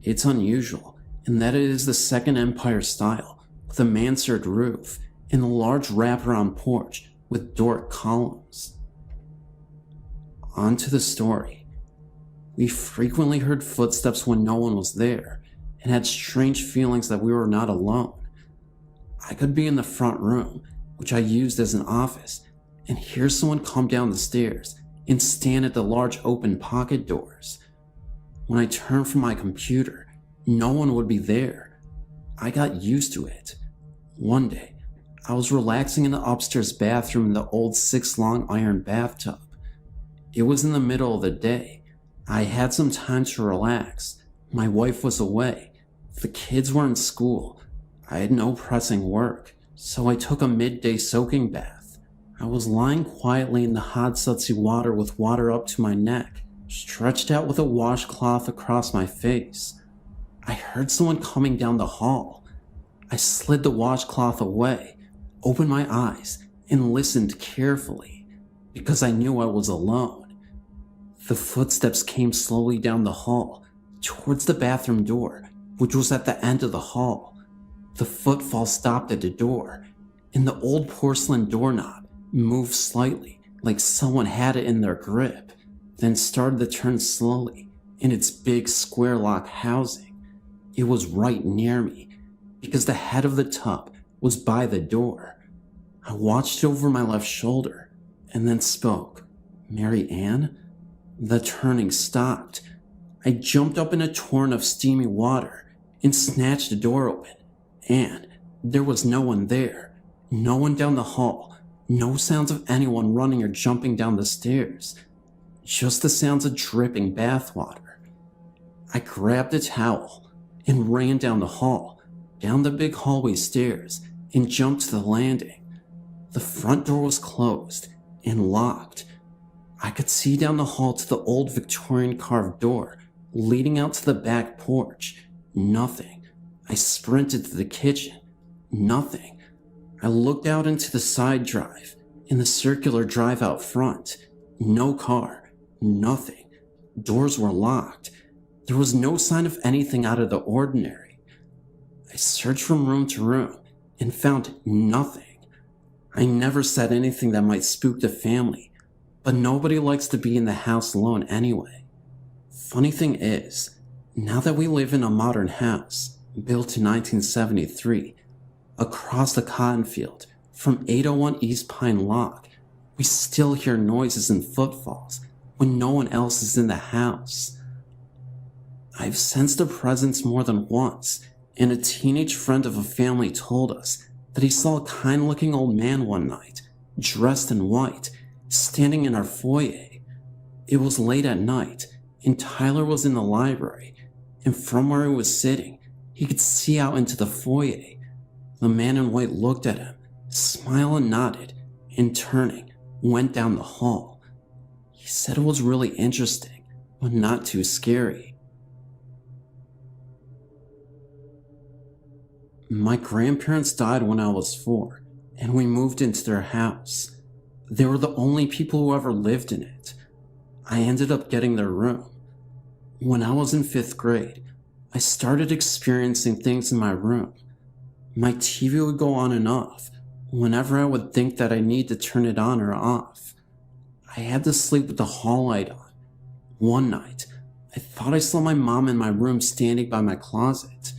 It's unusual in that it is the Second Empire style, with a mansard roof and a large wraparound porch with Doric columns. On to the story. We frequently heard footsteps when no one was there, and had strange feelings that we were not alone. I could be in the front room, which I used as an office, and hear someone come down the stairs and stand at the large open pocket doors. When I turned from my computer, no one would be there. I got used to it. One day, I was relaxing in the upstairs bathroom in the old 6-long iron bathtub. It was in the middle of the day. I had some time to relax. My wife was away. The kids were in school. I had no pressing work. So I took a midday soaking bath. I was lying quietly in the hot, sudsy water with water up to my neck, stretched out with a washcloth across my face. I heard someone coming down the hall. I slid the washcloth away, opened my eyes, and listened carefully, because I knew I was alone. The footsteps came slowly down the hall, towards the bathroom door, which was at the end of the hall. The footfall stopped at the door, and the old porcelain doorknob moved slightly, like someone had it in their grip, then started to turn slowly in its big square lock housing. It was right near me, because the head of the tub was by the door. I watched over my left shoulder, and then spoke. "Mary Ann?" The turning stopped. I jumped up in a torrent of steamy water and snatched the door open, and there was no one there. No one down the hall. No sounds of anyone running or jumping down the stairs. Just the sounds of dripping bathwater. I grabbed a towel and ran down the hall, down the big hallway stairs, and jumped to the landing. The front door was closed and locked. I could see down the hall to the old Victorian carved door leading out to the back porch. Nothing. I sprinted to the kitchen. Nothing. I looked out into the side drive and the circular drive out front. No car. Nothing. Doors were locked. There was no sign of anything out of the ordinary. I searched from room to room and found nothing. I never said anything that might spook the family, but nobody likes to be in the house alone anyway. Funny thing is, now that we live in a modern house, built in 1973, across the cotton field from 801 East Pine Lock, we still hear noises and footfalls when no one else is in the house. I've sensed a presence more than once, and a teenage friend of a family told us that he saw a kind-looking old man one night, dressed in white, standing in our foyer. It was late at night, and Tyler was in the library, and from where he was sitting, he could see out into the foyer. The man in white looked at him, smiled and nodded, and turning, went down the hall. He said it was really interesting, but not too scary. My grandparents died when I was 4, and we moved into their house. They were the only people who ever lived in it. I ended up getting their room. When I was in 5th grade, I started experiencing things in my room. My TV would go on and off whenever I would think that I need to turn it on or off. I had to sleep with the hall light on. One night, I thought I saw my mom in my room standing by my closet.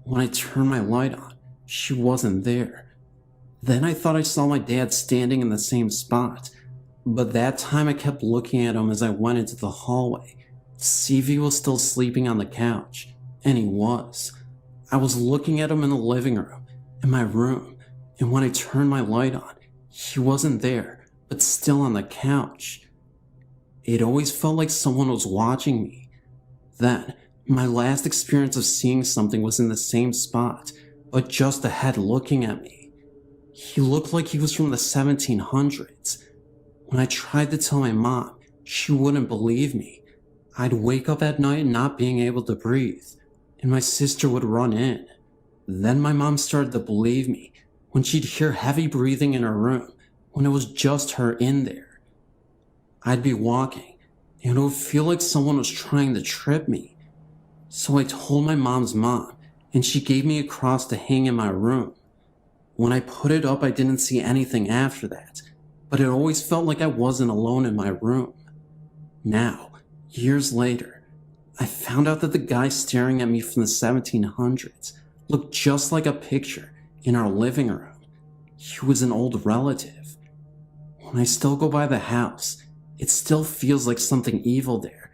When I turned my light on, she wasn't there. Then I thought I saw my dad standing in the same spot, but that time I kept looking at him as I went into the hallway to see if he was still sleeping on the couch, and he was. I was looking at him in the living room, in my room, and when I turned my light on, he wasn't there, but still on the couch. It always felt like someone was watching me. Then, my last experience of seeing something was in the same spot, but just ahead looking at me. He looked like he was from the 1700s. When I tried to tell my mom, she wouldn't believe me. I'd wake up at night not being able to breathe, and my sister would run in. Then my mom started to believe me when she'd hear heavy breathing in her room when it was just her in there. I'd be walking, and it would feel like someone was trying to trip me. So I told my mom's mom, and she gave me a cross to hang in my room. When I put it up, I didn't see anything after that, but it always felt like I wasn't alone in my room. Now, years later, I found out that the guy staring at me from the 1700s looked just like a picture in our living room. He was an old relative. When I still go by the house, it still feels like something evil there,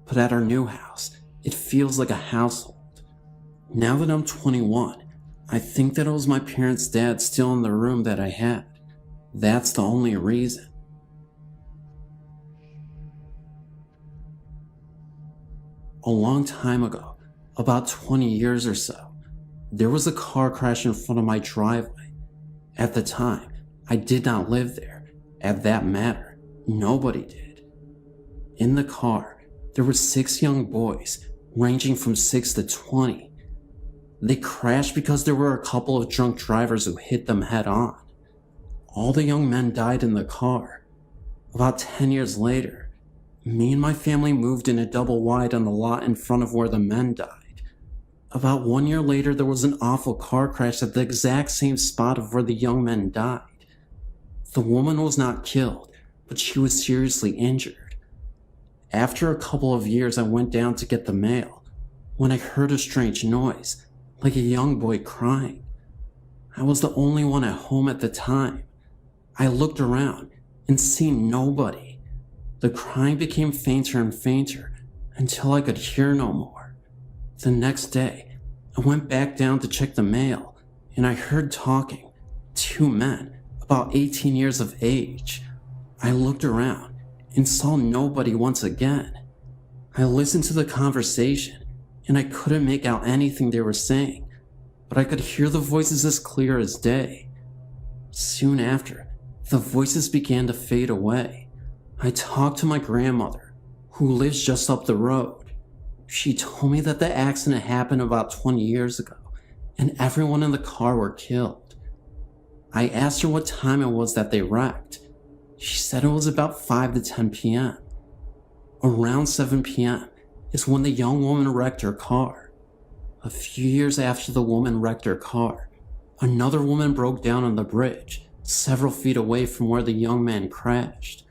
but at our new house, it feels like a household. Now that I'm 21, I think that it was my parents' dad still in the room that I had. That's the only reason. A long time ago, about 20 years or so, there was a car crash in front of my driveway. At the time, I did not live there. At that matter, nobody did. In the car, there were 6 young boys, ranging from 6 to 20. They crashed because there were a couple of drunk drivers who hit them head on. All the young men died in the car. About 10 years later, me and my family moved in a double wide on the lot in front of where the men died. About 1 year later, there was an awful car crash at the exact same spot of where the young men died. The woman was not killed, but she was seriously injured. After a couple of years, I went down to get the mail when I heard a strange noise, like a young boy crying. I was the only one at home at the time. I looked around and seen nobody. The crying became fainter and fainter until I could hear no more. The next day, I went back down to check the mail, and I heard talking. 2 men, about 18 years of age. I looked around and saw nobody once again. I listened to the conversation, and I couldn't make out anything they were saying, but I could hear the voices as clear as day. Soon after, the voices began to fade away. I talked to my grandmother, who lives just up the road. She told me that the accident happened about 20 years ago, and everyone in the car were killed. I asked her what time it was that they wrecked. She said it was about 5 to 10 p.m. Around 7 p.m. is when the young woman wrecked her car. A few years after the woman wrecked her car, another woman broke down on the bridge, several feet away from where the young man crashed.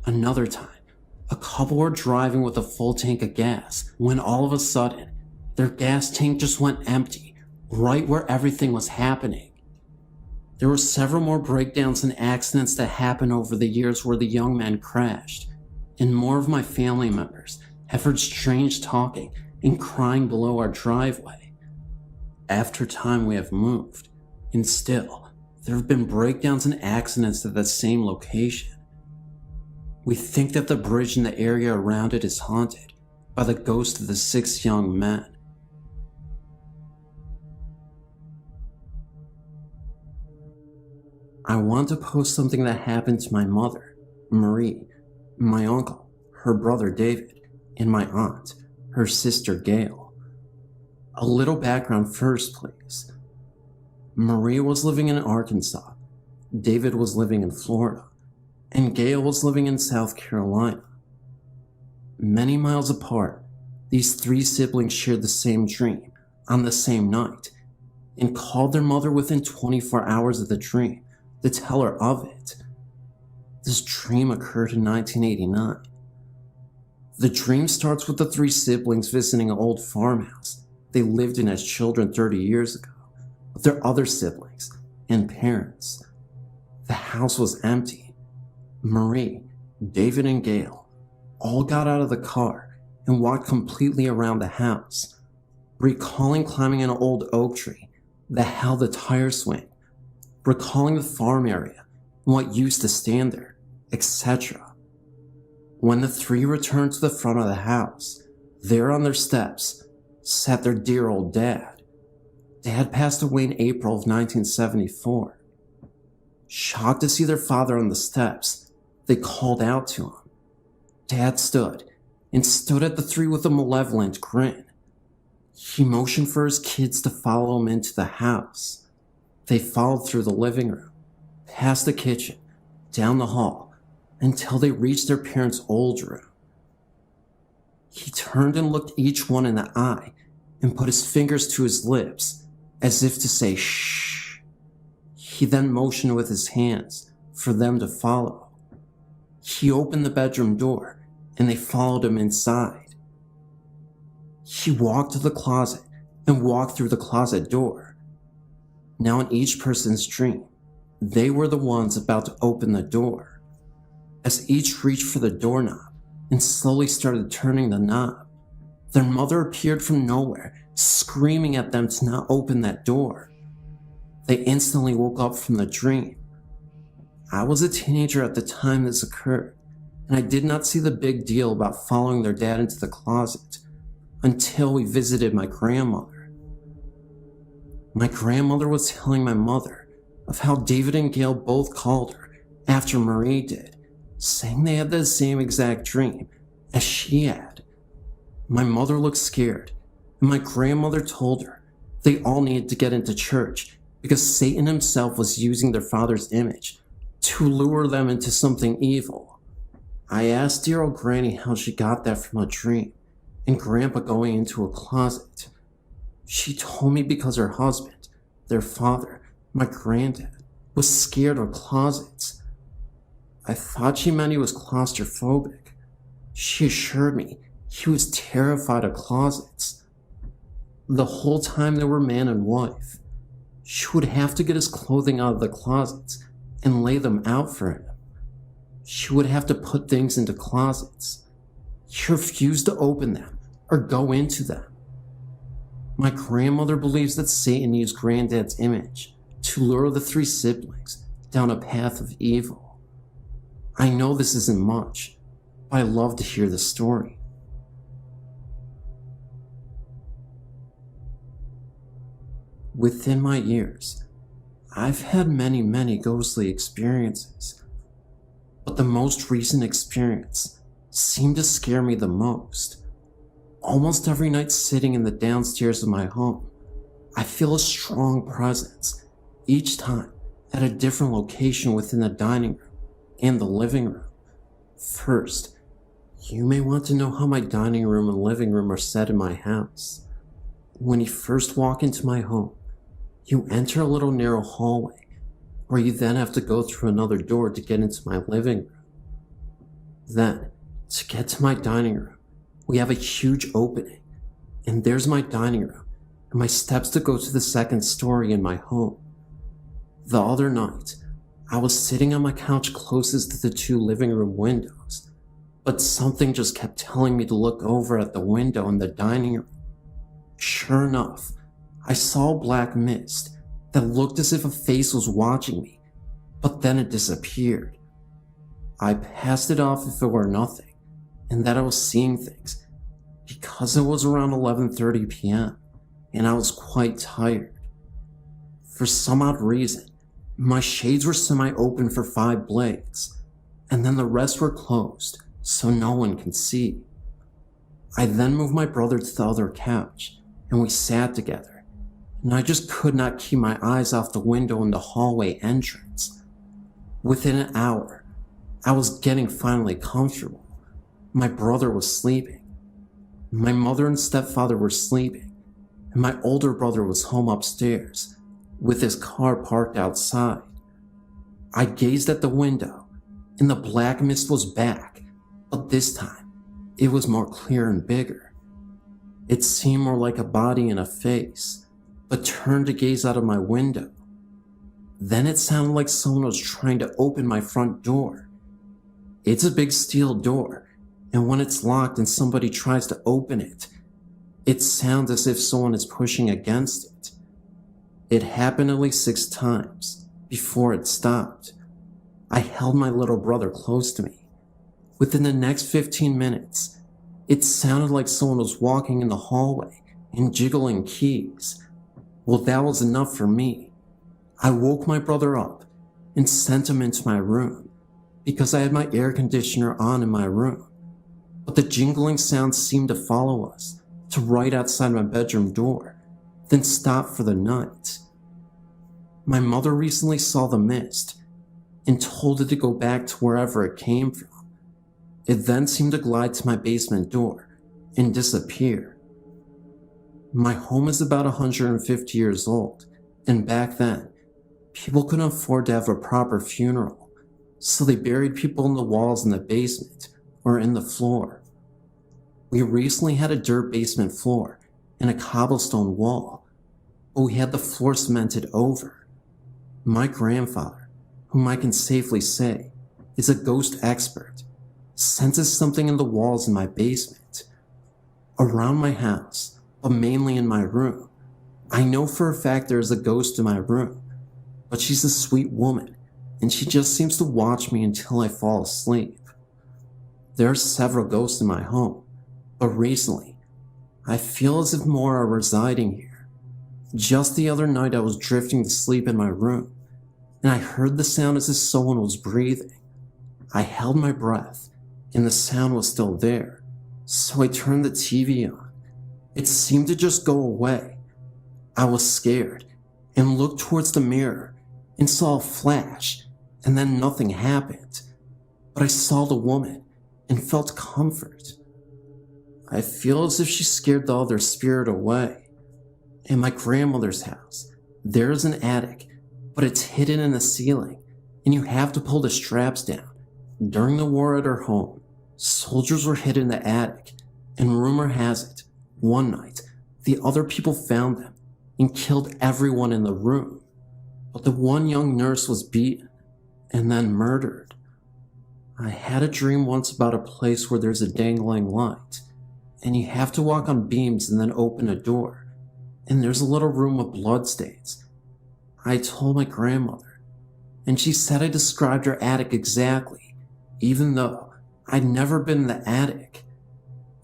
Another time, a couple were driving with a full tank of gas when all of a sudden, their gas tank just went empty, right where everything was happening. There were several more breakdowns and accidents that happened over the years where the young man crashed, and more of my family members have heard strange talking and crying below our driveway. After time, we have moved, and still, there have been breakdowns and accidents at the same location. We think that the bridge and the area around it is haunted by the ghost of the 6 young men. I want to post something that happened to my mother, Marie, my uncle, her brother David, and my aunt, her sister Gail. A little background first, please. Marie was living in Arkansas, David was living in Florida, and Gail was living in South Carolina. Many miles apart, these 3 siblings shared the same dream on the same night and called their mother within 24 hours of the dream to tell her of it. This dream occurred in 1989. The dream starts with the 3 siblings visiting an old farmhouse they lived in as children 30 years ago with their other siblings and parents. The house was empty. Marie, David, and Gail all got out of the car and walked completely around the house, recalling climbing an old oak tree that held a tire swing, recalling the farm area and what used to stand there, etc. When the 3 returned to the front of the house, there on their steps sat their dear old dad. Dad passed away in April of 1974. Shocked to see their father on the steps, they called out to him. Dad stood at the 3 with a malevolent grin. He motioned for his kids to follow him into the house. They followed through the living room, past the kitchen, down the hall, until they reached their parents' old room. He turned and looked each one in the eye and put his fingers to his lips, as if to say shh. He then motioned with his hands for them to follow. He opened the bedroom door, and they followed him inside. He walked to the closet and walked through the closet door. Now in each person's dream, they were the ones about to open the door. As each reached for the doorknob and slowly started turning the knob, their mother appeared from nowhere, screaming at them to not open that door. They instantly woke up from the dream. I was a teenager at the time this occurred, and I did not see the big deal about following their dad into the closet until we visited my grandmother. My grandmother was telling my mother of how David and Gail both called her after Marie did, saying they had the same exact dream as she had. My mother looked scared, and my grandmother told her they all needed to get into church because Satan himself was using their father's image to lure them into something evil. I asked dear old Granny how she got that from a dream and Grandpa going into a closet. She told me because her husband, their father, my granddad, was scared of closets. I thought she meant he was claustrophobic. She assured me he was terrified of closets. The whole time they were man and wife, she would have to get his clothing out of the closets and lay them out for him. She would have to put things into closets. He refused to open them or go into them. My grandmother believes that Satan used Granddad's image to lure the three siblings down a path of evil. I know this isn't much, but I love to hear the story. Within my years, I've had many ghostly experiences, but the most recent experience seemed to scare me the most. Almost every night sitting in the downstairs of my home, I feel a strong presence, each time at a different location within the dining room and the living room. First, you may want to know how my dining room and living room are set in my house. When you first walk into my home, you enter a little narrow hallway, where you then have to go through another door to get into my living room. Then, to get to my dining room, we have a huge opening, and there's my dining room and my steps to go to the second story in my home. The other night, I was sitting on my couch closest to the two living room windows, but something just kept telling me to look over at the window in the dining room. Sure enough, I saw a black mist that looked as if a face was watching me, but then it disappeared. I passed it off if it were nothing, and that I was seeing things, because it was around 11:30 p.m., and I was quite tired. For some odd reason, my shades were semi-open for 5 blinks, and then the rest were closed, so no one can see. I then moved my brother to the other couch, and we sat together, and I just could not keep my eyes off the window in the hallway entrance. Within an hour, I was getting finally comfortable. My brother was sleeping. My mother and stepfather were sleeping, and my older brother was home upstairs, with his car parked outside. I gazed at the window, and the black mist was back, but this time, it was more clear and bigger. It seemed more like a body and a face, but turned to gaze out of my window. Then it sounded like someone was trying to open my front door. It's a big steel door, and when it's locked and somebody tries to open it, it sounds as if someone is pushing against it. It happened at least 6 times before it stopped. I held my little brother close to me. Within the next 15 minutes, it sounded like someone was walking in the hallway and jiggling keys. Well, that was enough for me. I woke my brother up and sent him into my room because I had my air conditioner on in my room. But the jingling sounds seemed to follow us to right outside my bedroom door, then stop for the night. My mother recently saw the mist and told it to go back to wherever it came from. It then seemed to glide to my basement door and disappear. My home is about 150 years old, and back then, people couldn't afford to have a proper funeral, so they buried people in the walls in the basement or in the floor. We recently had a dirt basement floor and a cobblestone wall, but we had the floor cemented over. My grandfather, whom I can safely say is a ghost expert, senses something in the walls in my basement. Around my house, but mainly in my room, I know for a fact there is a ghost in my room, but she's a sweet woman, and she just seems to watch me until I fall asleep. There are several ghosts in my home, but recently, I feel as if more are residing here. Just the other night I was drifting to sleep in my room, and I heard the sound as if someone was breathing. I held my breath, and the sound was still there, so I turned the TV on. It seemed to just go away. I was scared and looked towards the mirror and saw a flash, and then nothing happened. But I saw the woman and felt comfort. I feel as if she scared the other spirit away. In my grandmother's house, there is an attic, but it's hidden in the ceiling, and you have to pull the straps down. During the war at her home, soldiers were hid in the attic, and rumor has it, one night, the other people found them and killed everyone in the room. But the one young nurse was beaten and then murdered. I had a dream once about a place where there's a dangling light, and you have to walk on beams and then open a door, and there's a little room with bloodstains. I told my grandmother, and she said I described her attic exactly, even though I'd never been in the attic.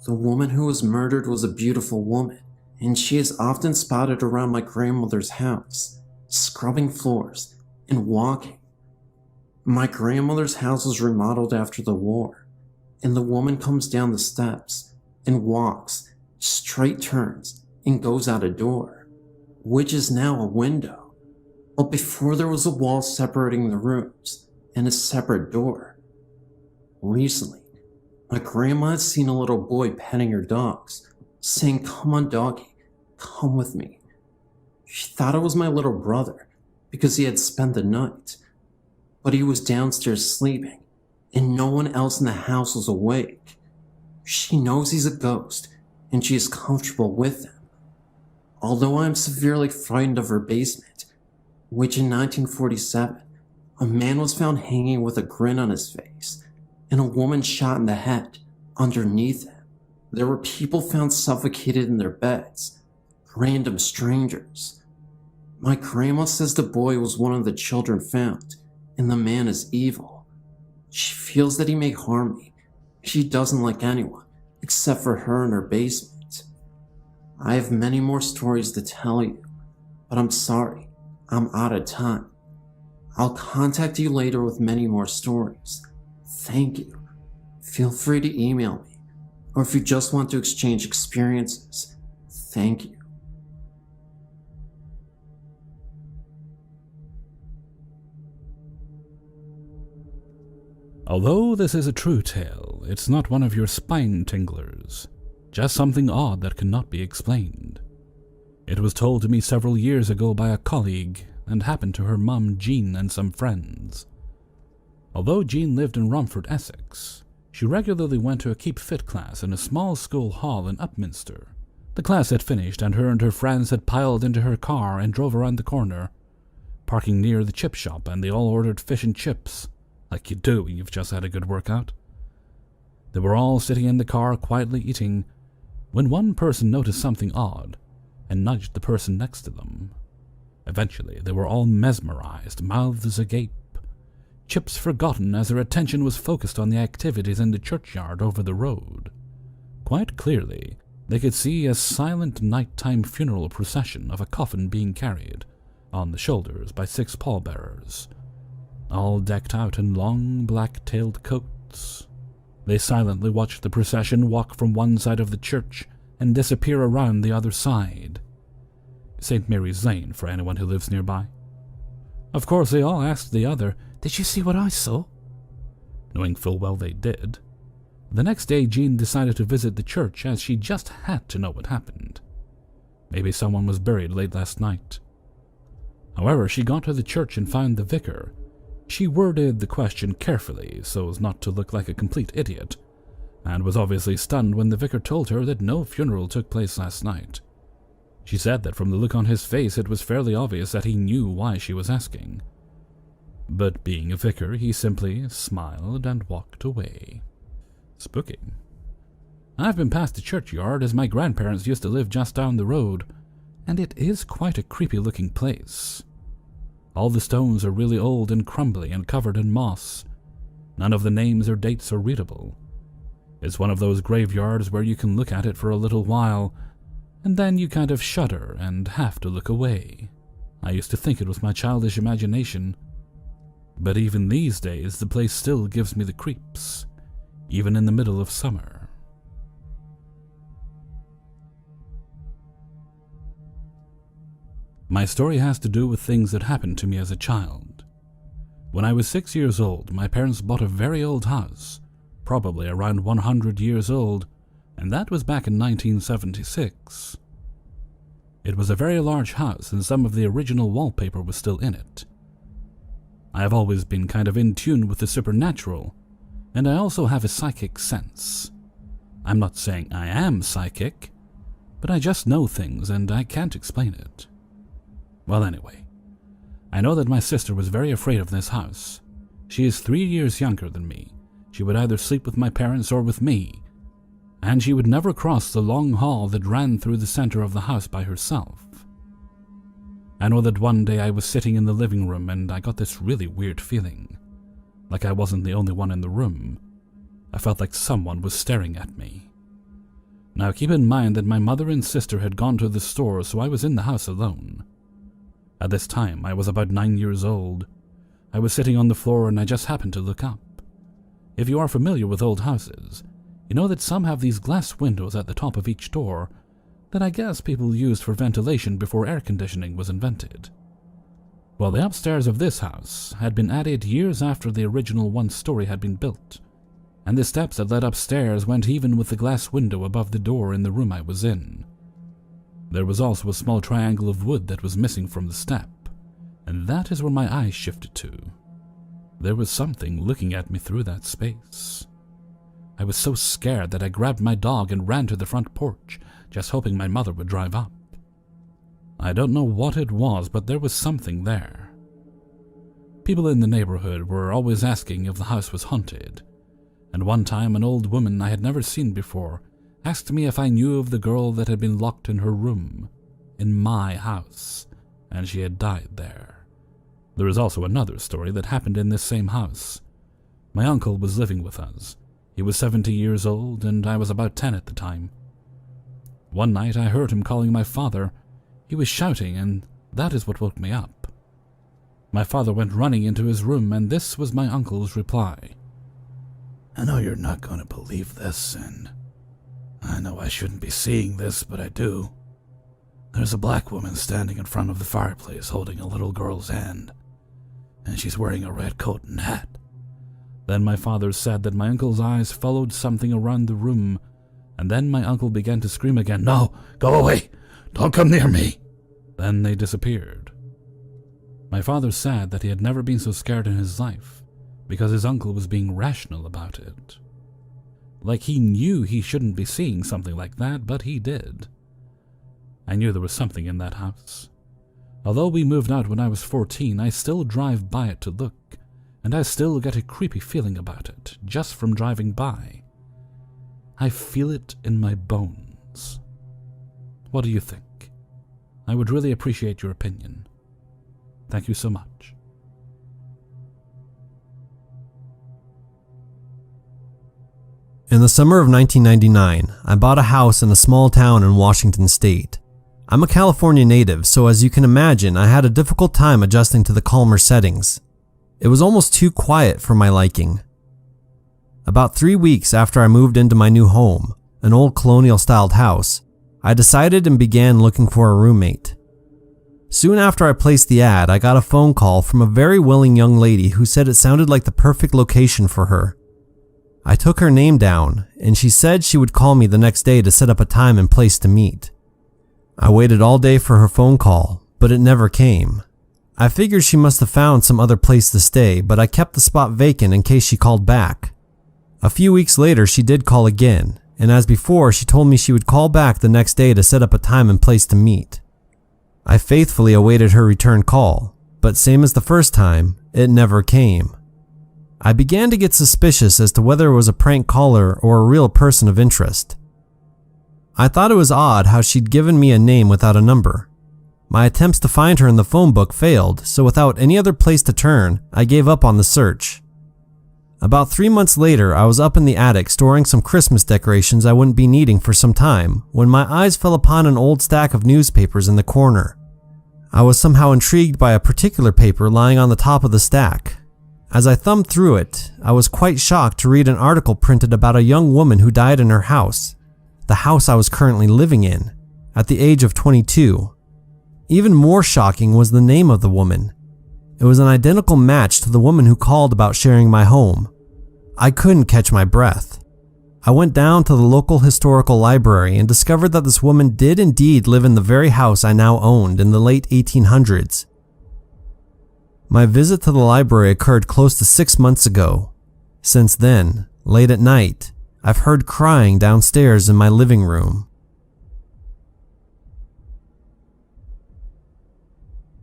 The woman who was murdered was a beautiful woman, and she is often spotted around my grandmother's house, scrubbing floors and walking. My grandmother's house was remodeled after the war, and the woman comes down the steps and walks, straight turns, and goes out a door, which is now a window. But before there was a wall separating the rooms and a separate door. Recently, my grandma had seen a little boy petting her dogs, saying, "Come on, doggy, come with me." She thought it was my little brother because he had spent the night, but he was downstairs sleeping, and no one else in the house was awake. She knows he's a ghost, and she is comfortable with him. Although I am severely frightened of her basement, which in 1947, a man was found hanging with a grin on his face, and a woman shot in the head underneath him. There were people found suffocated in their beds, random strangers. My grandma says the boy was one of the children found, and the man is evil. She feels that he may harm me. She doesn't like anyone, except for her in her basement. I have many more stories to tell you, but I'm sorry, I'm out of time. I'll contact you later with many more stories. Thank you. Feel free to email me, or if you just want to exchange experiences, thank you.
Although this is a true tale, it's not one of your spine tinglers, just something odd that cannot be explained. It was told to me several years ago by a colleague and happened to her mum Jean and some friends. Although Jean lived in Romford, Essex, she regularly went to a keep fit class in a small school hall in Upminster. The class had finished and her friends had piled into her car and drove around the corner, parking near the chip shop, and they all ordered fish and chips, like you do when you've just had a good workout. They were all sitting in the car quietly eating, when one person noticed something odd and nudged the person next to them. Eventually, they were all mesmerized, mouths agape, chips forgotten as their attention was focused on the activities in the churchyard over the road. Quite clearly, they could see a silent nighttime funeral procession of a coffin being carried on the shoulders by 6 pallbearers, all decked out in long black-tailed coats. They silently watched the procession walk from one side of the church and disappear around the other side. St. Mary's Lane for anyone who lives nearby. Of course, they all asked the other, "Did you see what I saw?" Knowing full well they did. The next day, Jean decided to visit the church as she just had to know what happened. Maybe someone was buried late last night. However, she got to the church and found the vicar. She worded the question carefully so as not to look like a complete idiot, and was obviously stunned when the vicar told her that no funeral took place last night. She said that from the look on his face it was fairly obvious that he knew why she was asking. But being a vicar, he simply smiled and walked away. Spooky. I've been past the churchyard as my grandparents used to live just down the road, and it is quite a creepy-looking place. All the stones are really old and crumbly and covered in moss. None of the names or dates are readable. It's one of those graveyards where you can look at it for a little while, and then you kind of shudder and have to look away. I used to think it was my childish imagination, But even these days, the place still gives me the creeps, even in the middle of summer. My story has to do with things that happened to me as a child. When I was 6 years old, my parents bought a very old house, probably around 100 years old, and that was back in 1976. It was a very large house, and some of the original wallpaper was still in it. I have always been kind of in tune with the supernatural, and I also have a psychic sense. I'm not saying I am psychic, but I just know things and I can't explain it. Well, anyway, I know that my sister was very afraid of this house. She is 3 years younger than me. She would either sleep with my parents or with me, and she would never cross the long hall that ran through the center of the house by herself. I know that one day I was sitting in the living room and I got this really weird feeling, like I wasn't the only one in the room. I felt like someone was staring at me. Now keep in mind that my mother and sister had gone to the store, so I was in the house alone. At this time, I was about 9 years old. I was sitting on the floor and I just happened to look up. If you are familiar with old houses, you know that some have these glass windows at the top of each door that I guess people used for ventilation before air conditioning was invented. Well, the upstairs of this house had been added years after the original one-story had been built, and the steps that led upstairs went even with the glass window above the door in the room I was in. There was also a small triangle of wood that was missing from the step, and that is where my eyes shifted to. There was something looking at me through that space. I was so scared that I grabbed my dog and ran to the front porch, just hoping my mother would drive up. I don't know what it was, but there was something there. People in the neighborhood were always asking if the house was haunted, and one time an old woman I had never seen before asked me if I knew of the girl that had been locked in her room, in my house, and she had died there. There is also another story that happened in this same house. My uncle was living with us. He was 70 years old, and I was about 10 at the time. One night I heard him calling my father. He was shouting, and that is what woke me up. My father went running into his room, and this was my uncle's reply. "I know you're not going to believe this, and I know I shouldn't be seeing this, but I do. There's a black woman standing in front of the fireplace holding a little girl's hand, and she's wearing a red coat and hat." Then my father said that my uncle's eyes followed something around the room, and then my uncle began to scream again, "No, go away! Don't come near me!" Then they disappeared. My father said that he had never been so scared in his life, because his uncle was being rational about it. Like he knew he shouldn't be seeing something like that, but he did. I knew there was something in that house. Although we moved out when I was 14, I still drive by it to look, and I still get a creepy feeling about it, just from driving by. I feel it in my bones. What do you think? I would really appreciate your opinion. Thank you so much.
In the summer of 1999, I bought a house in a small town in Washington state. I'm a California native, so as you can imagine, I had a difficult time adjusting to the calmer settings. It was almost too quiet for my liking. About 3 weeks after I moved into my new home, an old colonial-styled house, I decided and began looking for a roommate. Soon after I placed the ad, I got a phone call from a very willing young lady who said it sounded like the perfect location for her. I took her name down, and she said she would call me the next day to set up a time and place to meet. I waited all day for her phone call, but it never came. I figured she must have found some other place to stay, but I kept the spot vacant in case she called back. A few weeks later, she did call again, and as before, she told me she would call back the next day to set up a time and place to meet. I faithfully awaited her return call, but same as the first time, it never came. I began to get suspicious as to whether it was a prank caller or a real person of interest. I thought it was odd how she'd given me a name without a number. My attempts to find her in the phone book failed, so without any other place to turn, I gave up on the search. About 3 months later, I was up in the attic storing some Christmas decorations I wouldn't be needing for some time when my eyes fell upon an old stack of newspapers in the corner. I was somehow intrigued by a particular paper lying on the top of the stack. As I thumbed through it, I was quite shocked to read an article printed about a young woman who died in her house, the house I was currently living in, at the age of 22. Even more shocking was the name of the woman. It was an identical match to the woman who called about sharing my home. I couldn't catch my breath. I went down to the local historical library and discovered that this woman did indeed live in the very house I now owned in the late 1800s. My visit to the library occurred close to 6 months ago. Since then, late at night, I've heard crying downstairs in my living room.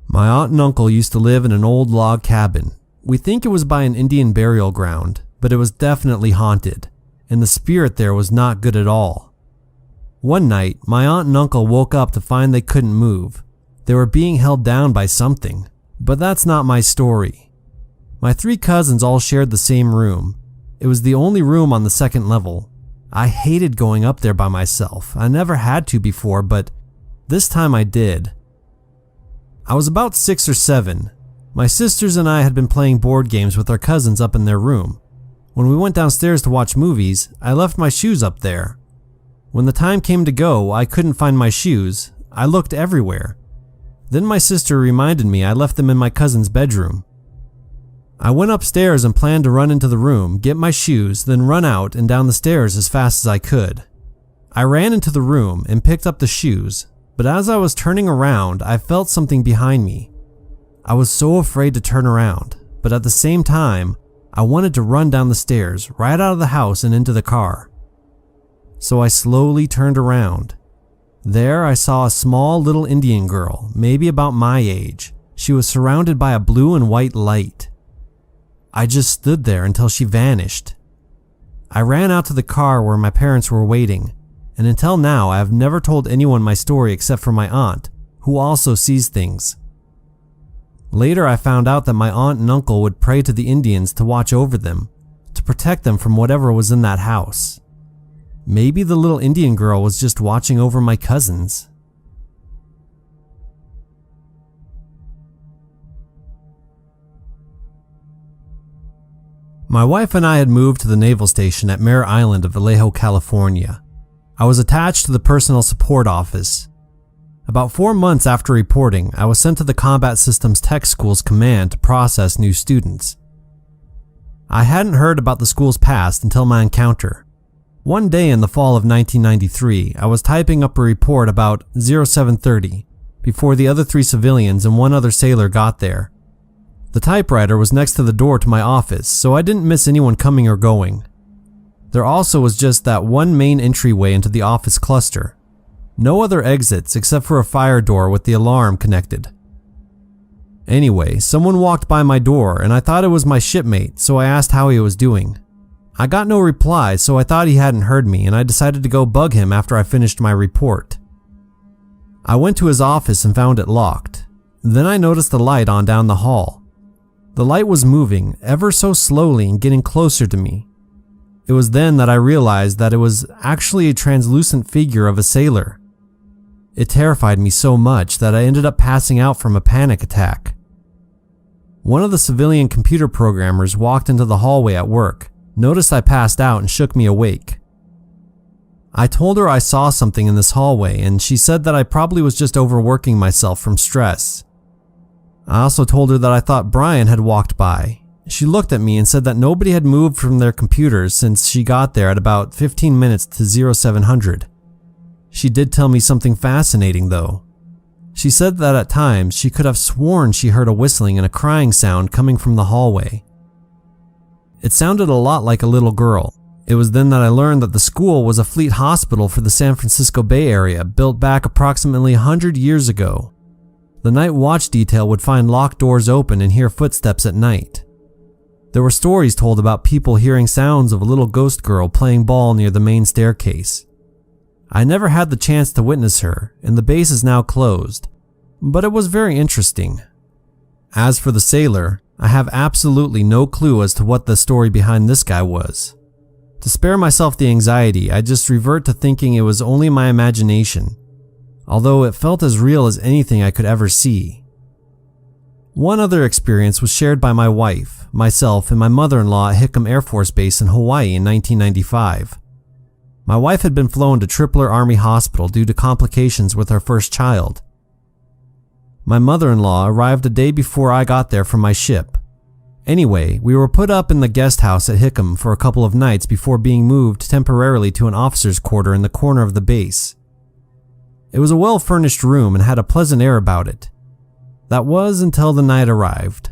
My aunt and uncle used to live in an old log cabin. We think it was by an Indian burial ground, but it was definitely haunted, and the spirit there was not good at all. One night, my aunt and uncle woke up to find they couldn't move. They were being held down by something, but that's not my story. My 3 cousins all shared the same room. It was the only room on the second level. I hated going up there by myself. I never had to before, but this time I did. I was about 6 or 7. My sisters and I had been playing board games with our cousins up in their room. When we went downstairs to watch movies, I left my shoes up there. When the time came to go, I couldn't find my shoes. I looked everywhere. Then my sister reminded me I left them in my cousin's bedroom. I went upstairs and planned to run into the room, get my shoes, then run out and down the stairs as fast as I could. I ran into the room and picked up the shoes, but as I was turning around, I felt something behind me. I was so afraid to turn around, but at the same time, I wanted to run down the stairs, right out of the house and into the car. So I slowly turned around. There I saw a small little Indian girl, maybe about my age. She was surrounded by a blue and white light. I just stood there until she vanished. I ran out to the car where my parents were waiting, and until now I have never told anyone my story except for my aunt, who also sees things. Later I found out that my aunt and uncle would pray to the Indians to watch over them, to protect them from whatever was in that house. Maybe the little Indian girl was just watching over my cousins. My wife and I had moved to the naval station at Mare Island of Vallejo, California. I was attached to the personnel support office. About 4 months after reporting, I was sent to the Combat Systems Tech School's command to process new students. I hadn't heard about the school's past until my encounter. One day in the fall of 1993, I was typing up a report about 0730 before the other 3 civilians and 1 other sailor got there. The typewriter was next to the door to my office, so I didn't miss anyone coming or going. There also was just that one main entryway into the office cluster. No other exits except for a fire door with the alarm connected. Anyway, someone walked by my door and I thought it was my shipmate, so I asked how he was doing. I got no reply, so I thought he hadn't heard me and I decided to go bug him after I finished my report. I went to his office and found it locked. Then I noticed the light on down the hall. The light was moving ever so slowly and getting closer to me. It was then that I realized that it was actually a translucent figure of a sailor. It terrified me so much that I ended up passing out from a panic attack. One of the civilian computer programmers walked into the hallway at work, noticed I passed out and shook me awake. I told her I saw something in this hallway and she said that I probably was just overworking myself from stress. I also told her that I thought Brian had walked by. She looked at me and said that nobody had moved from their computers since she got there at about 15 minutes to 0700. She did tell me something fascinating though. She said that at times she could have sworn she heard a whistling and a crying sound coming from the hallway. It sounded a lot like a little girl. It was then that I learned that the school was a fleet hospital for the San Francisco Bay Area built back approximately 100 years ago. The night watch detail would find locked doors open and hear footsteps at night. There were stories told about people hearing sounds of a little ghost girl playing ball near the main staircase. I never had the chance to witness her, and the base is now closed, but it was very interesting. As for the sailor, I have absolutely no clue as to what the story behind this guy was. To spare myself the anxiety, I just revert to thinking it was only my imagination, although it felt as real as anything I could ever see. One other experience was shared by my wife. myself, and my mother-in-law at Hickam Air Force Base in Hawaii in 1995. My wife had been flown to Tripler Army Hospital due to complications with her first child. My mother-in-law arrived a day before I got there from my ship. Anyway, we were put up in the guest house at Hickam for a couple of nights before being moved temporarily to an officer's quarter in the corner of the base. It was a well-furnished room and had a pleasant air about it. That was until the night arrived.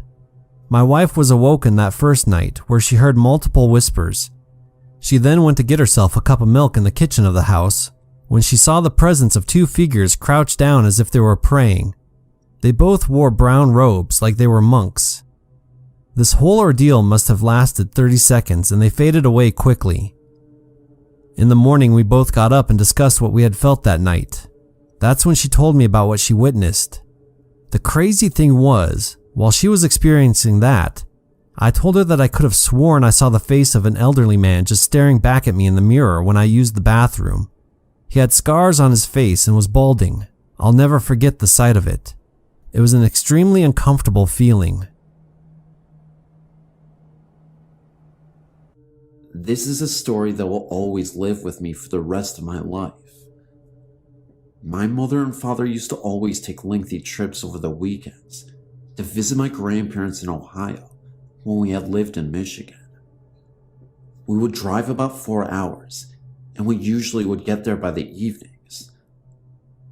My wife was awoken that first night where she heard multiple whispers. She then went to get herself a cup of milk in the kitchen of the house when she saw the presence of two figures crouched down as if they were praying. They both wore brown robes like they were monks. This whole ordeal must have lasted 30 seconds and they faded away quickly. In the morning, we both got up and discussed what we had felt that night. That's when she told me about what she witnessed. The crazy thing was, while she was experiencing that, I told her that I could have sworn I saw the face of an elderly man just staring back at me in the mirror when I used the bathroom. He had scars on his face and was balding. I'll never forget the sight of it. It was an extremely uncomfortable feeling.
This is a story that will always live with me for the rest of my life. My mother and father used to always take lengthy trips over the weekends to visit my grandparents in Ohio when we had lived in Michigan. We would drive about 4 hours, and we usually would get there by the evenings.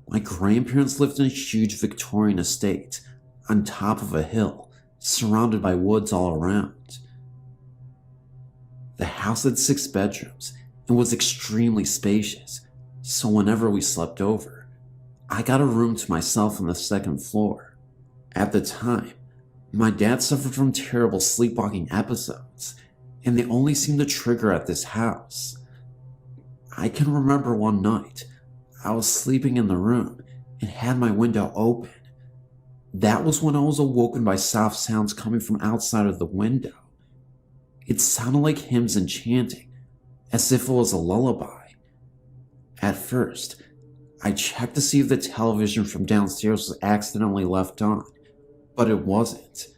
My grandparents lived in a huge Victorian estate on top of a hill, surrounded by woods all around. The house had 6 bedrooms and was extremely spacious, so whenever we slept over, I got a room to myself on the second floor. At the time, my dad suffered from terrible sleepwalking episodes, and they only seemed to trigger at this house. I can remember one night, I was sleeping in the room and had my window open. That was when I was awoken by soft sounds coming from outside of the window. It sounded like hymns and chanting, as if it was a lullaby. At first, I checked to see if the television from downstairs was accidentally left on, but it wasn't.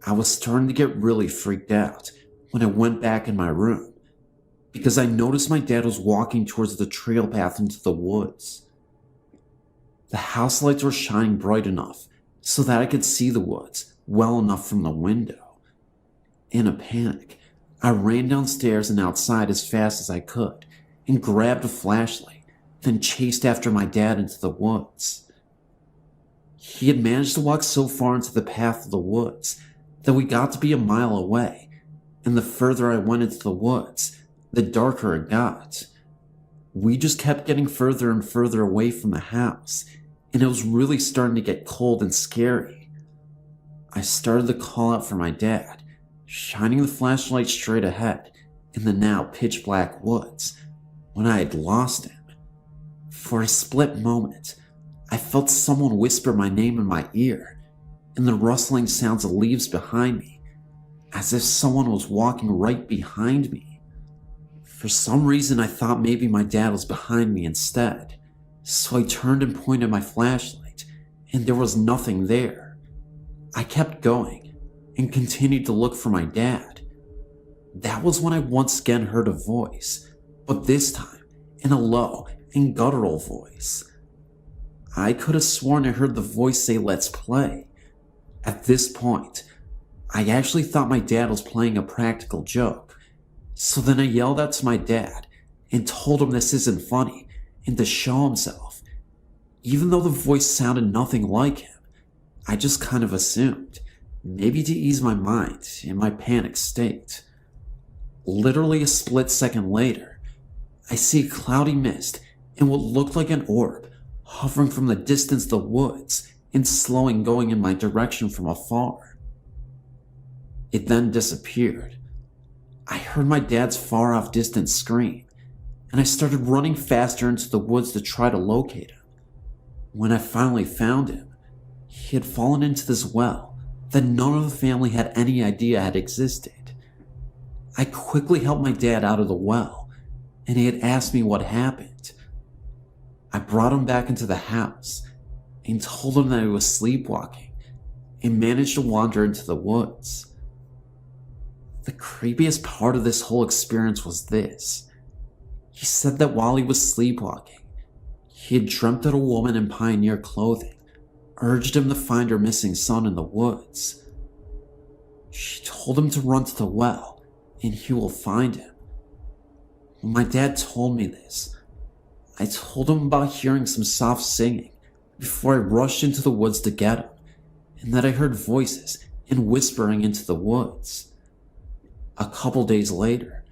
I was starting to get really freaked out when I went back in my room, because I noticed my dad was walking towards the trail path into the woods. The house lights were shining bright enough so that I could see the woods well enough from the window. In a panic, I ran downstairs and outside as fast as I could and grabbed a flashlight, then chased after my dad into the woods. He had managed to walk so far into the path of the woods that we got to be a mile away, and the further I went into the woods, the darker it got. We just kept getting further and further away from the house, and it was really starting to get cold and scary. I started to call out for my dad, shining the flashlight straight ahead in the now pitch black woods, when I had lost him. For a split moment, I felt someone whisper my name in my ear, and the rustling sounds of leaves behind me, as if someone was walking right behind me. For some reason, I thought maybe my dad was behind me instead, so I turned and pointed my flashlight, and there was nothing there. I kept going and continued to look for my dad. That was when I once again heard a voice, but this time in a low and guttural voice. I could have sworn I heard the voice say, "Let's play." At this point, I actually thought my dad was playing a practical joke, so then I yelled out to my dad and told him this isn't funny and to show himself. Even though the voice sounded nothing like him, I just kind of assumed, maybe to ease my mind in my panic state. Literally a split second later, I see a cloudy mist and what looked like an orb hovering from the distance of the woods and slowing going in my direction from afar. It then disappeared. I heard my dad's far off distant scream, and I started running faster into the woods to try to locate him. When I finally found him, he had fallen into this well that none of the family had any idea had existed. I quickly helped my dad out of the well, and he had asked me what happened. I brought him back into the house and told him that he was sleepwalking and managed to wander into the woods. The creepiest part of this whole experience was this. He said that while he was sleepwalking, he had dreamt that a woman in pioneer clothing urged him to find her missing son in the woods. She told him to run to the well and he will find him. When my dad told me this, I told him about hearing some soft singing before I rushed into the woods to get him, and that I heard voices and whispering into the woods. A couple days later,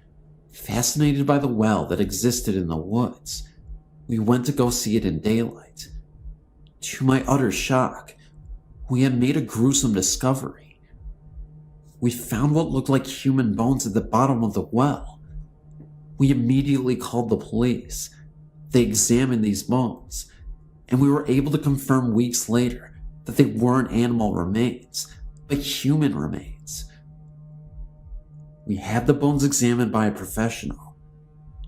fascinated by the well that existed in the woods, we went to go see it in daylight. To my utter shock, we had made a gruesome discovery. We found what looked like human bones at the bottom of the well. We immediately called the police. They examined these bones, and we were able to confirm weeks later that they weren't animal remains, but human remains. We had the bones examined by a professional,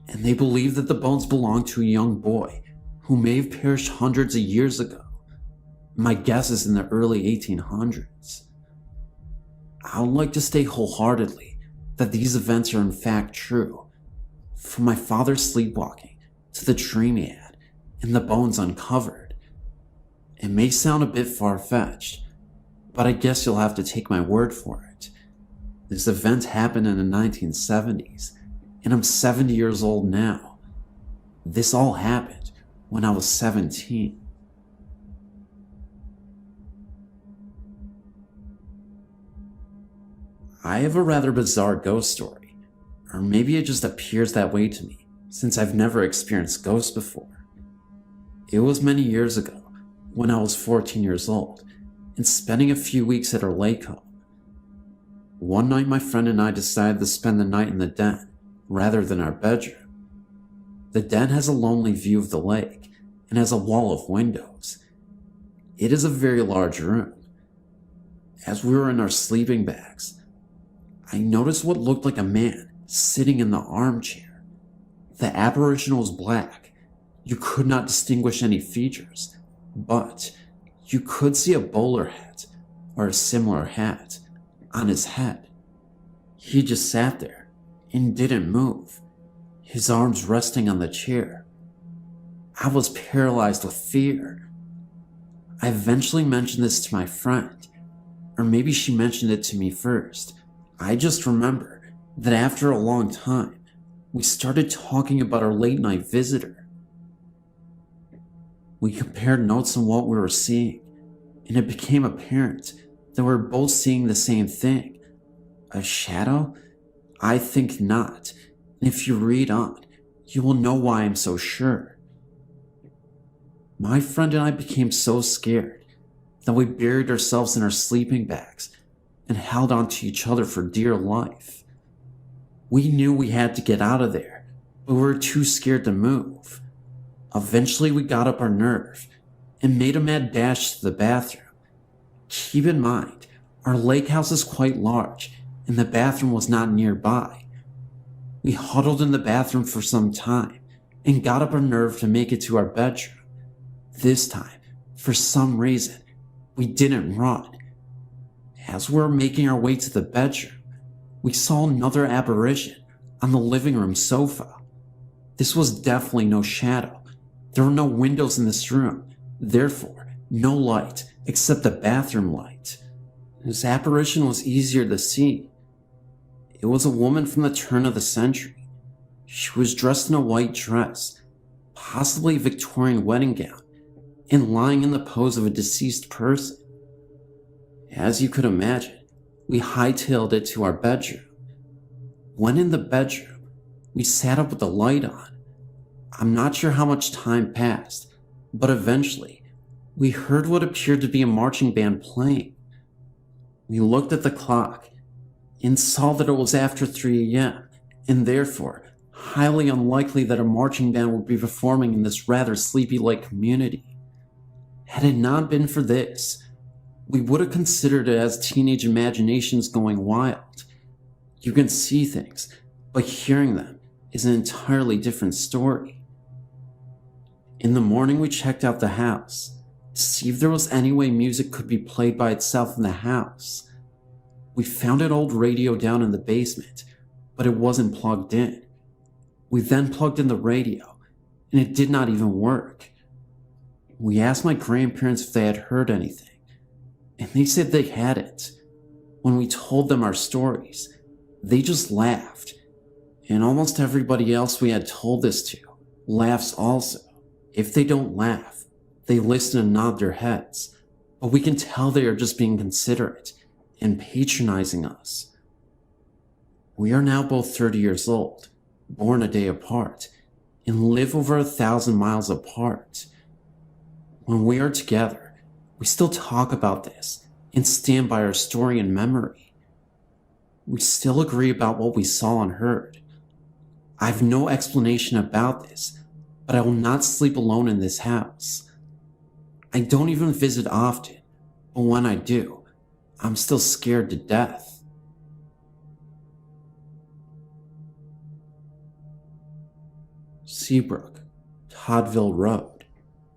and they believe that the bones belonged to a young boy who may have perished hundreds of years ago. My guess is in the early 1800s. I would like to state wholeheartedly that these events are in fact true. From my father's sleepwalking to the dream he had and the bones uncovered. It may sound a bit far-fetched, but I guess you'll have to take my word for it. This event happened in the 1970s, and I'm 70 years old now. This all happened when I was 17. I have a rather bizarre ghost story, or maybe it just appears that way to me, since I've never experienced ghosts before. It was many years ago, when I was 14 years old, and spending a few weeks at our lake home. One night my friend and I decided to spend the night in the den, rather than our bedroom. The den has a lonely view of the lake, and has a wall of windows. It is a very large room. As we were in our sleeping bags, I noticed what looked like a man sitting in the armchair. The apparition was black. You could not distinguish any features, but you could see a bowler hat, or a similar hat, on his head. He just sat there and didn't move, his arms resting on the chair. I was paralyzed with fear. I eventually mentioned this to my friend, or maybe she mentioned it to me first. I just remember that after a long time, we started talking about our late night visitor. We compared notes on what we were seeing, and it became apparent that we were both seeing the same thing. A shadow? I think not, and if you read on, you will know why I'm so sure. My friend and I became so scared that we buried ourselves in our sleeping bags and held on to each other for dear life. We knew we had to get out of there, but we were too scared to move. Eventually we got up our nerve and made a mad dash to the bathroom. Keep in mind, our lake house is quite large and the bathroom was not nearby. We huddled in the bathroom for some time and got up our nerve to make it to our bedroom. This time, for some reason, we didn't run. As we were making our way to the bedroom, we saw another apparition on the living room sofa. This was definitely no shadow. There were no windows in this room, therefore no light except the bathroom light. This apparition was easier to see. It was a woman from the turn of the century. She was dressed in a white dress, possibly a Victorian wedding gown, and lying in the pose of a deceased person. As you could imagine, we hightailed it to our bedroom. When in the bedroom, we sat up with the light on. I'm not sure how much time passed, but eventually, we heard what appeared to be a marching band playing. We looked at the clock and saw that it was after 3 a.m., and therefore, highly unlikely that a marching band would be performing in this rather sleepy lake community. Had it not been for this, we would have considered it as teenage imaginations going wild. You can see things, but hearing them is an entirely different story. In the morning, we checked out the house to see if there was any way music could be played by itself in the house. We found an old radio down in the basement, but it wasn't plugged in. We then plugged in the radio, and it did not even work. We asked my grandparents if they had heard anything, and they said they hadn't. When we told them our stories, they just laughed, and almost everybody else we had told this to laughs also. If they don't laugh, they listen and nod their heads, but we can tell they are just being considerate and patronizing us. We are now both 30 years old, born a day apart, and live over 1,000 miles apart. When we are together, we still talk about this and stand by our story and memory. We still agree about what we saw and heard. I have no explanation about this, but I will not sleep alone in this house. I don't even visit often, but when I do, I'm still scared to death. Seabrook, Toddville Road,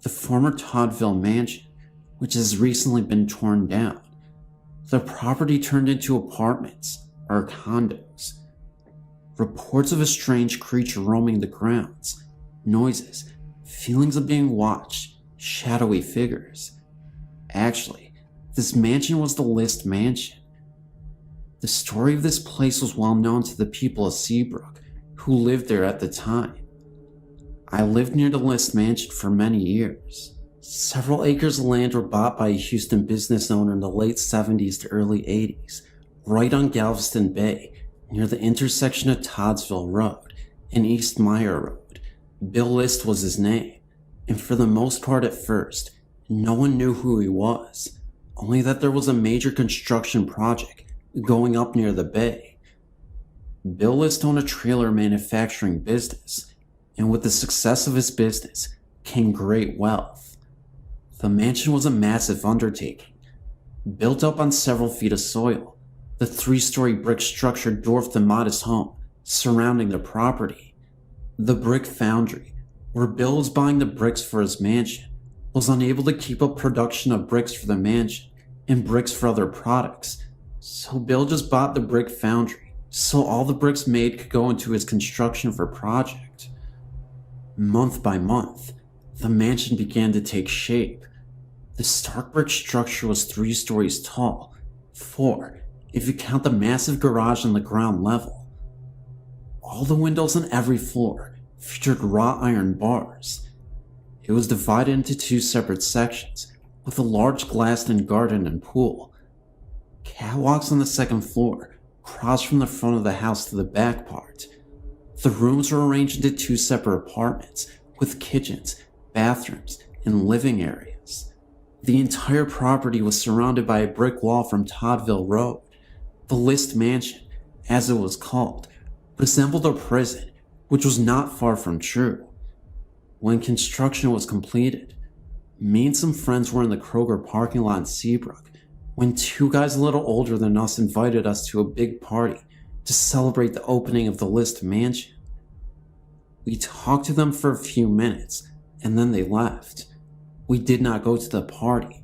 the former Toddville Mansion, which has recently been torn down. The property turned into apartments or condos. Reports of a strange creature roaming the grounds, noises, feelings of being watched, shadowy figures. Actually, this mansion was the List Mansion. The story of this place was well known to the people of Seabrook who lived there at the time. I lived near the List Mansion for many years. Several acres of land were bought by a Houston business owner in the late 70s to early 80s, right on Galveston Bay, near the intersection of Toddsville Road and East Meyer Road. Bill List was his name, and for the most part at first, no one knew who he was, only that there was a major construction project going up near the bay. Bill List owned a trailer manufacturing business, and with the success of his business came great wealth. The mansion was a massive undertaking, built up on several feet of soil. The 3-story brick structure dwarfed the modest home surrounding the property. The brick foundry, where Bill was buying the bricks for his mansion, was unable to keep up production of bricks for the mansion and bricks for other products, so Bill just bought the brick foundry so all the bricks made could go into his construction for project. Month by month, the mansion began to take shape. The stark brick structure was 3 stories tall, 4 if you count the massive garage on the ground level. All the windows on every floor featured wrought iron bars. It was divided into 2 separate sections, with a large glassed-in garden and pool. Catwalks on the 2nd floor crossed from the front of the house to the back part. The rooms were arranged into 2 separate apartments, with kitchens, bathrooms, and living areas. The entire property was surrounded by a brick wall from Toddville Road. The List Mansion, as it was called, resembled a prison, which was not far from true. When construction was completed, me and some friends were in the Kroger parking lot in Seabrook when 2 guys a little older than us invited us to a big party to celebrate the opening of the List Mansion. We talked to them for a few minutes, and then they left. We did not go to the party.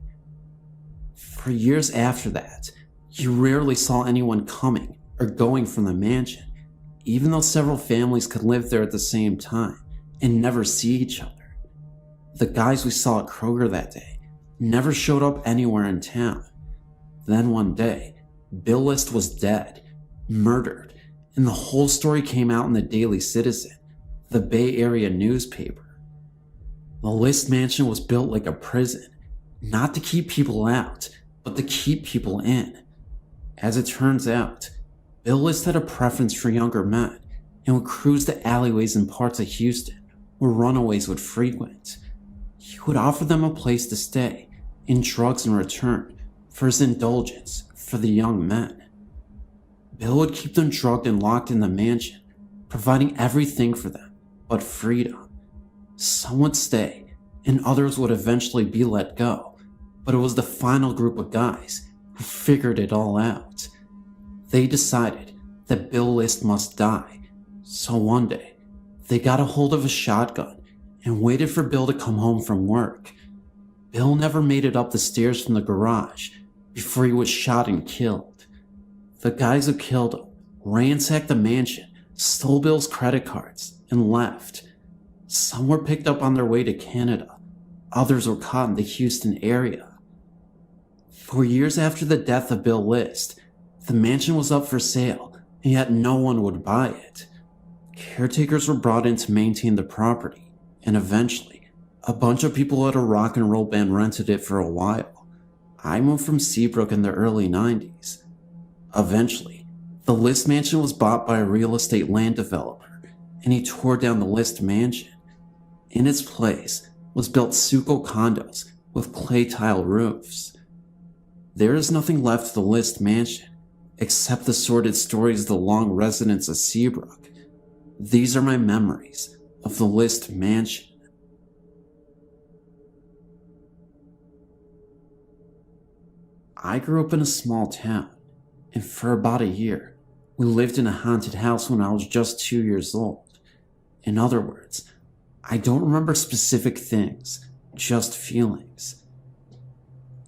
For years after that, you rarely saw anyone coming or going from the mansion, even though several families could live there at the same time and never see each other. The guys we saw at Kroger that day never showed up anywhere in town. Then one day, Bill List was dead, murdered, and the whole story came out in the Daily Citizen, the Bay Area newspaper. The List Mansion was built like a prison, not to keep people out, but to keep people in. As it turns out, Bill List had a preference for younger men and would cruise the alleyways in parts of Houston where runaways would frequent. He would offer them a place to stay and drugs in return for his indulgence for the young men. Bill would keep them drugged and locked in the mansion, providing everything for them but freedom. Some would stay, and others would eventually be let go, but it was the final group of guys who figured it all out. They decided that Bill List must die, so one day, they got a hold of a shotgun and waited for Bill to come home from work. Bill never made it up the stairs from the garage before he was shot and killed. The guys who killed him ransacked the mansion, stole Bill's credit cards, and left. Some were picked up on their way to Canada. Others were caught in the Houston area. For years after the death of Bill List, the mansion was up for sale, and yet no one would buy it. Caretakers were brought in to maintain the property, and eventually, a bunch of people at a rock and roll band rented it for a while. I moved from Seabrook in the early 90s. Eventually, the List mansion was bought by a real estate land developer, and he tore down the List mansion. In its place was built Suco condos with clay tile roofs. There is nothing left of the List mansion, except the sordid stories of the long residents of Seabrook. These are my memories of the List mansion. I grew up in a small town, and for about a year, we lived in a haunted house when I was just 2 years old. In other words, I don't remember specific things, just feelings.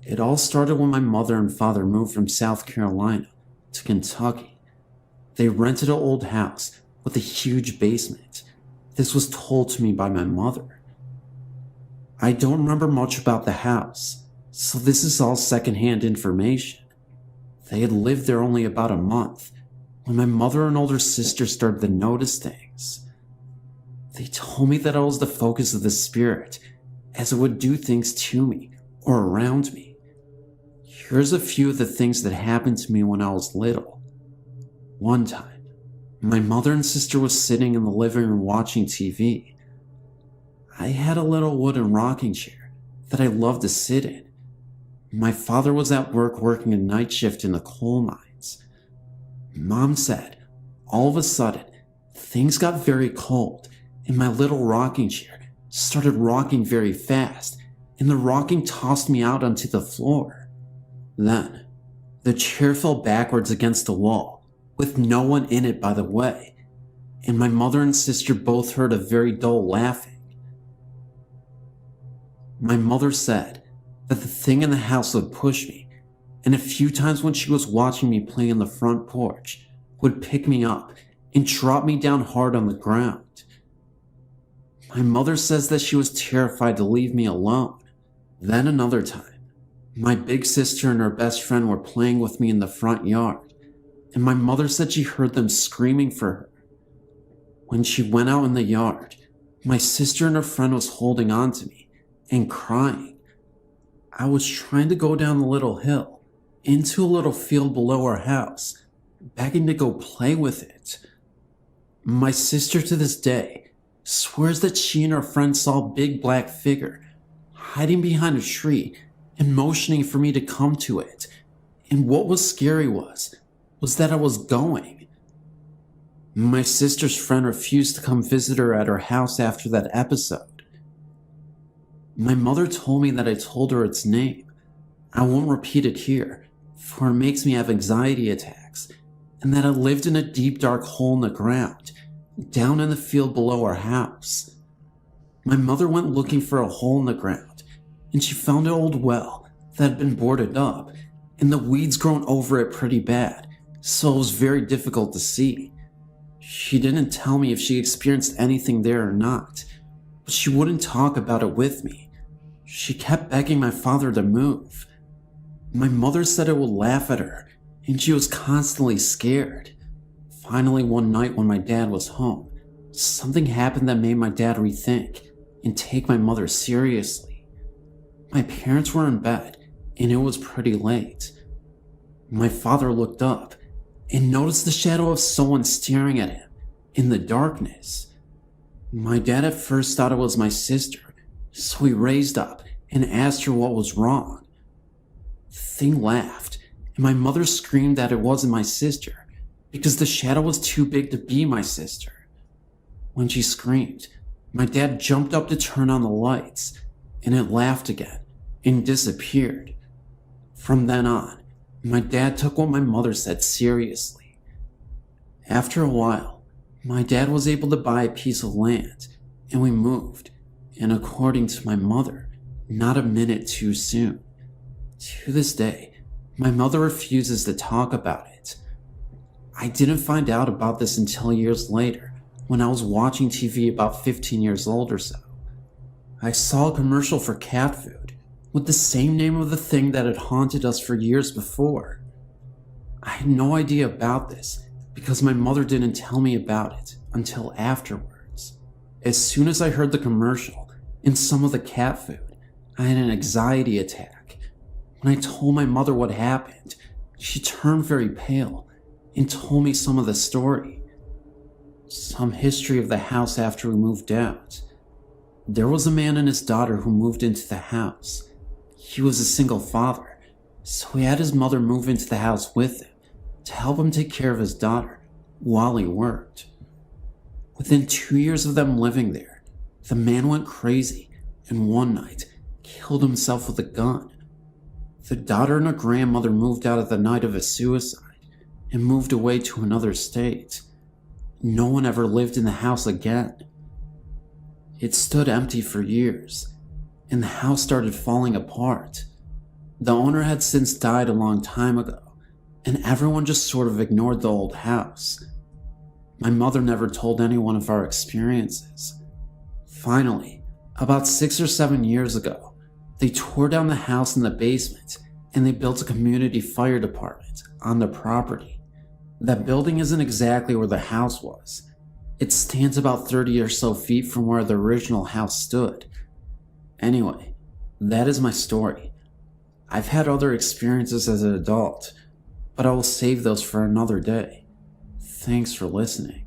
It all started when my mother and father moved from South Carolina to Kentucky. They rented an old house with a huge basement. This was told to me by my mother. I don't remember much about the house, so this is all secondhand information. They had lived there only about a month when my mother and older sister started to notice things. They told me that I was the focus of the spirit, as it would do things to me or around me. Here's a few of the things that happened to me when I was little. One time, my mother and sister was sitting in the living room watching TV. I had a little wooden rocking chair that I loved to sit in. My father was at work working a night shift in the coal mines. Mom said, all of a sudden, things got very cold and my little rocking chair started rocking very fast and the rocking tossed me out onto the floor. Then, the chair fell backwards against the wall with no one in it, by the way, and my mother and sister both heard a very dull laughing. My mother said that the thing in the house would push me, and a few times when she was watching me play on the front porch, would pick me up and drop me down hard on the ground. My mother says that she was terrified to leave me alone. Then another time, my big sister and her best friend were playing with me in the front yard, and my mother said she heard them screaming for her. When she went out in the yard, my sister and her friend was holding on to me and crying. I was trying to go down the little hill into a little field below our house, begging to go play with it. My sister to this day swears that she and her friend saw a big black figure hiding behind a tree and motioning for me to come to it. And what was scary was that I was going. My sister's friend refused to come visit her at her house after that episode. My mother told me that I told her its name. I won't repeat it here, for it makes me have anxiety attacks, and that I lived in a deep dark hole in the ground, down in the field below our house. My mother went looking for a hole in the ground, and she found an old well that had been boarded up, and the weeds grown over it pretty bad, so it was very difficult to see. She didn't tell me if she experienced anything there or not, but she wouldn't talk about it with me. She kept begging my father to move. My mother said it would laugh at her, and she was constantly scared. Finally, one night when my dad was home, something happened that made my dad rethink and take my mother seriously. My parents were in bed, and it was pretty late. My father looked up and noticed the shadow of someone staring at him in the darkness. My dad at first thought it was my sister, so he raised up and asked her what was wrong. The thing laughed, and my mother screamed that it wasn't my sister because the shadow was too big to be my sister. When she screamed, my dad jumped up to turn on the lights, and it laughed again and disappeared. From then on, my dad took what my mother said seriously. After a while, my dad was able to buy a piece of land, and we moved, and according to my mother, not a minute too soon. To this day, my mother refuses to talk about it. I didn't find out about this until years later, when I was watching TV about 15 years old or so. I saw a commercial for cat food with the same name of the thing that had haunted us for years before. I had no idea about this because my mother didn't tell me about it until afterwards. As soon as I heard the commercial and some of the cat food, I had an anxiety attack. When I told my mother what happened, she turned very pale and told me some of the story. Some history of the house after we moved out. There was a man and his daughter who moved into the house. He was a single father, so he had his mother move into the house with him to help him take care of his daughter while he worked. Within 2 years of them living there, the man went crazy and one night killed himself with a gun. The daughter and her grandmother moved out at the night of his suicide and moved away to another state. No one ever lived in the house again. It stood empty for years, and the house started falling apart. The owner had since died a long time ago, and everyone just sort of ignored the old house. My mother never told anyone of our experiences. Finally, about 6 or 7 years ago, they tore down the house in the basement and they built a community fire department on the property. That building isn't exactly where the house was. It stands about 30 or so feet from where the original house stood. Anyway, that is my story. I've had other experiences as an adult, but I will save those for another day. Thanks for listening.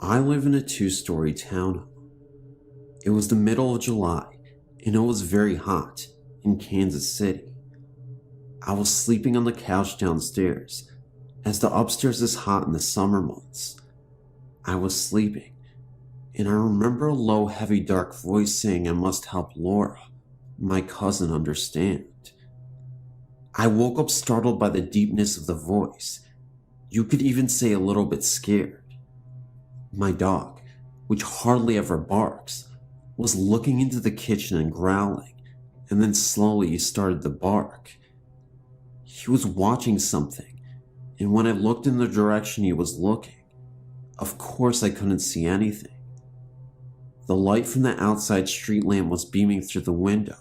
I live in a 2-story townhome. It was the middle of July, and it was very hot in Kansas City. I was sleeping on the couch downstairs, as the upstairs is hot in the summer months. I was sleeping, and I remember a low, heavy, dark voice saying I must help Laura, my cousin, understand. I woke up startled by the deepness of the voice. You could even say a little bit scared. My dog, which hardly ever barks, was looking into the kitchen and growling, and then slowly he started to bark. He was watching something, and when I looked in the direction he was looking, of course I couldn't see anything. The light from the outside street lamp was beaming through the window,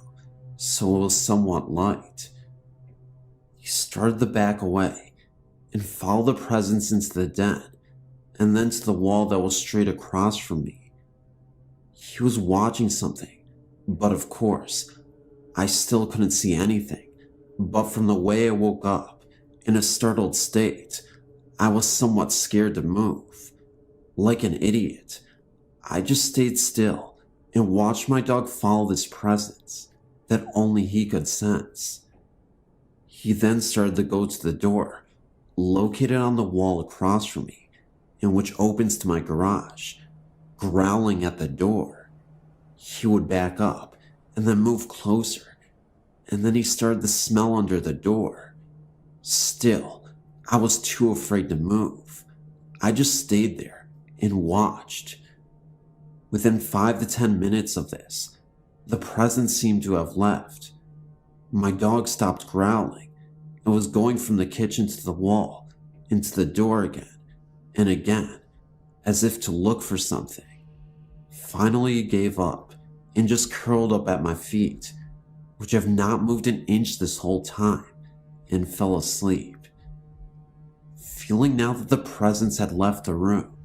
so it was somewhat light. He started to back away and follow the presence into the den, and then to the wall that was straight across from me. He was watching something, but of course, I still couldn't see anything. But from the way I woke up, in a startled state, I was somewhat scared to move. Like an idiot, I just stayed still and watched my dog follow this presence that only he could sense. He then started to go to the door, located on the wall across from me, and which opens to my garage, growling at the door. He would back up and then move closer, and then he started to smell under the door. Still, I was too afraid to move. I just stayed there and watched. Within 5 to 10 minutes of this, the presence seemed to have left. My dog stopped growling and was going from the kitchen to the wall, into the door again and again, as if to look for something. Finally, he gave up and just curled up at my feet, which have not moved an inch this whole time, and fell asleep. Feeling now that the presence had left the room,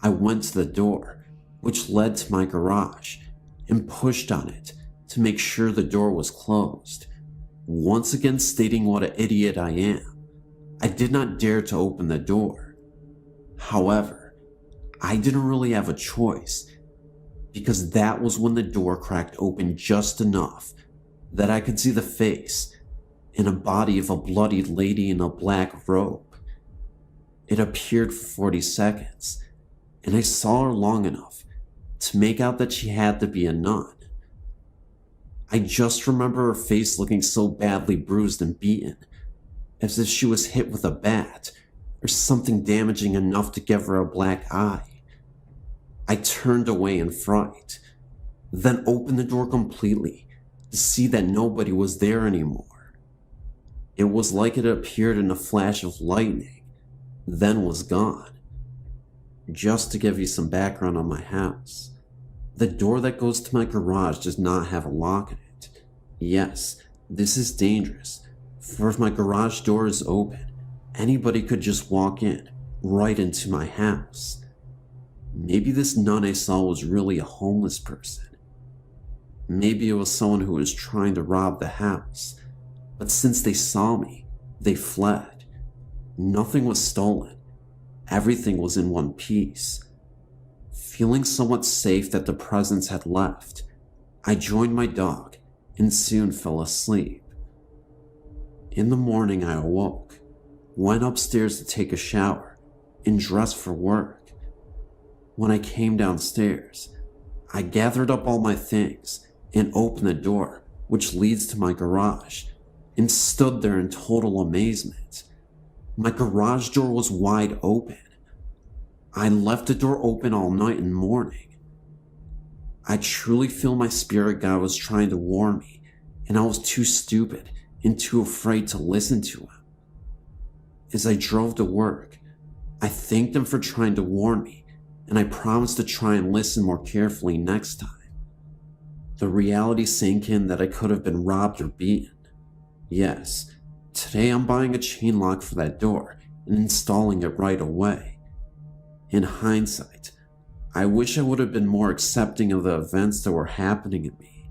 I went to the door, which led to my garage, and pushed on it to make sure the door was closed. Once again stating what an idiot I am, I did not dare to open the door. However, I didn't really have a choice, because that was when the door cracked open just enough that I could see the face and a body of a bloodied lady in a black robe. It appeared for 40 seconds, and I saw her long enough to make out that she had to be a nun. I just remember her face looking so badly bruised and beaten, as if she was hit with a bat or something damaging enough to give her a black eye. I turned away in fright, then opened the door completely to see that nobody was there anymore. It was like it appeared in a flash of lightning, then was gone. Just to give you some background on my house, the door that goes to my garage does not have a lock in it. Yes, this is dangerous, for if my garage door is open, anybody could just walk in, right into my house. Maybe this nun I saw was really a homeless person. Maybe it was someone who was trying to rob the house, but since they saw me, they fled. Nothing was stolen. Everything was in one piece. Feeling somewhat safe that the presence had left, I joined my dog and soon fell asleep. In the morning I awoke, went upstairs to take a shower, and dressed for work. When I came downstairs, I gathered up all my things and opened the door, which leads to my garage, and stood there in total amazement. My garage door was wide open. I left the door open all night and morning. I truly feel my spirit guide was trying to warn me, and I was too stupid and too afraid to listen to him. As I drove to work, I thanked him for trying to warn me, and I promised to try and listen more carefully next time. The reality sank in that I could have been robbed or beaten. Yes, today I'm buying a chain lock for that door and installing it right away. In hindsight, I wish I would have been more accepting of the events that were happening to me.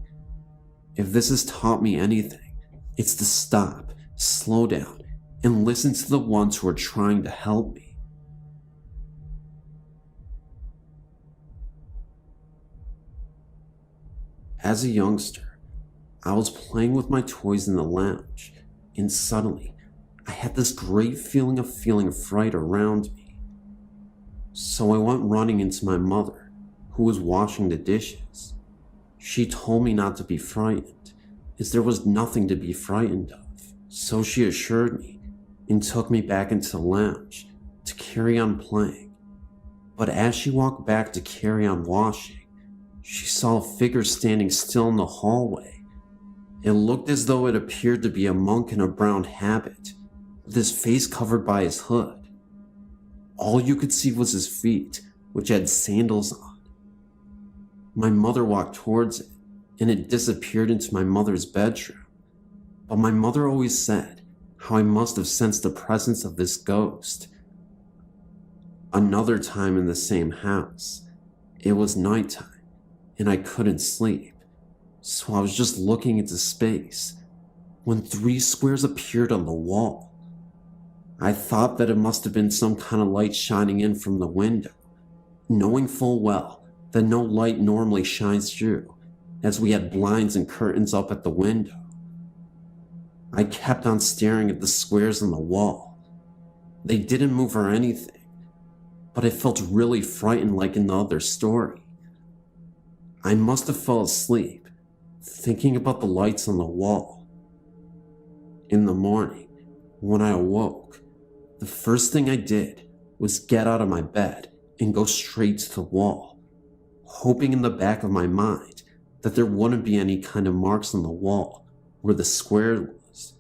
If this has taught me anything, it's to stop, slow down, and listen to the ones who are trying to help me. As a youngster, I was playing with my toys in the lounge, and suddenly, I had this great feeling of fright around me. So I went running into my mother, who was washing the dishes. She told me not to be frightened, as there was nothing to be frightened of. So she assured me, and took me back into the lounge to carry on playing. But as she walked back to carry on washing, she saw a figure standing still in the hallway. It looked as though it appeared to be a monk in a brown habit, with his face covered by his hood. All you could see was his feet, which had sandals on. My mother walked towards it, and it disappeared into my mother's bedroom. But my mother always said how I must have sensed the presence of this ghost. Another time in the same house, it was nighttime, and I couldn't sleep, so I was just looking into space when 3 squares appeared on the wall. I thought that it must have been some kind of light shining in from the window, knowing full well that no light normally shines through, as we had blinds and curtains up at the window. I kept on staring at the squares on the wall. They didn't move or anything, but I felt really frightened like in the other story. I must have fell asleep, thinking about the lights on the wall. In the morning, when I awoke, the first thing I did was get out of my bed and go straight to the wall, hoping in the back of my mind that there wouldn't be any kind of marks on the wall where the square was.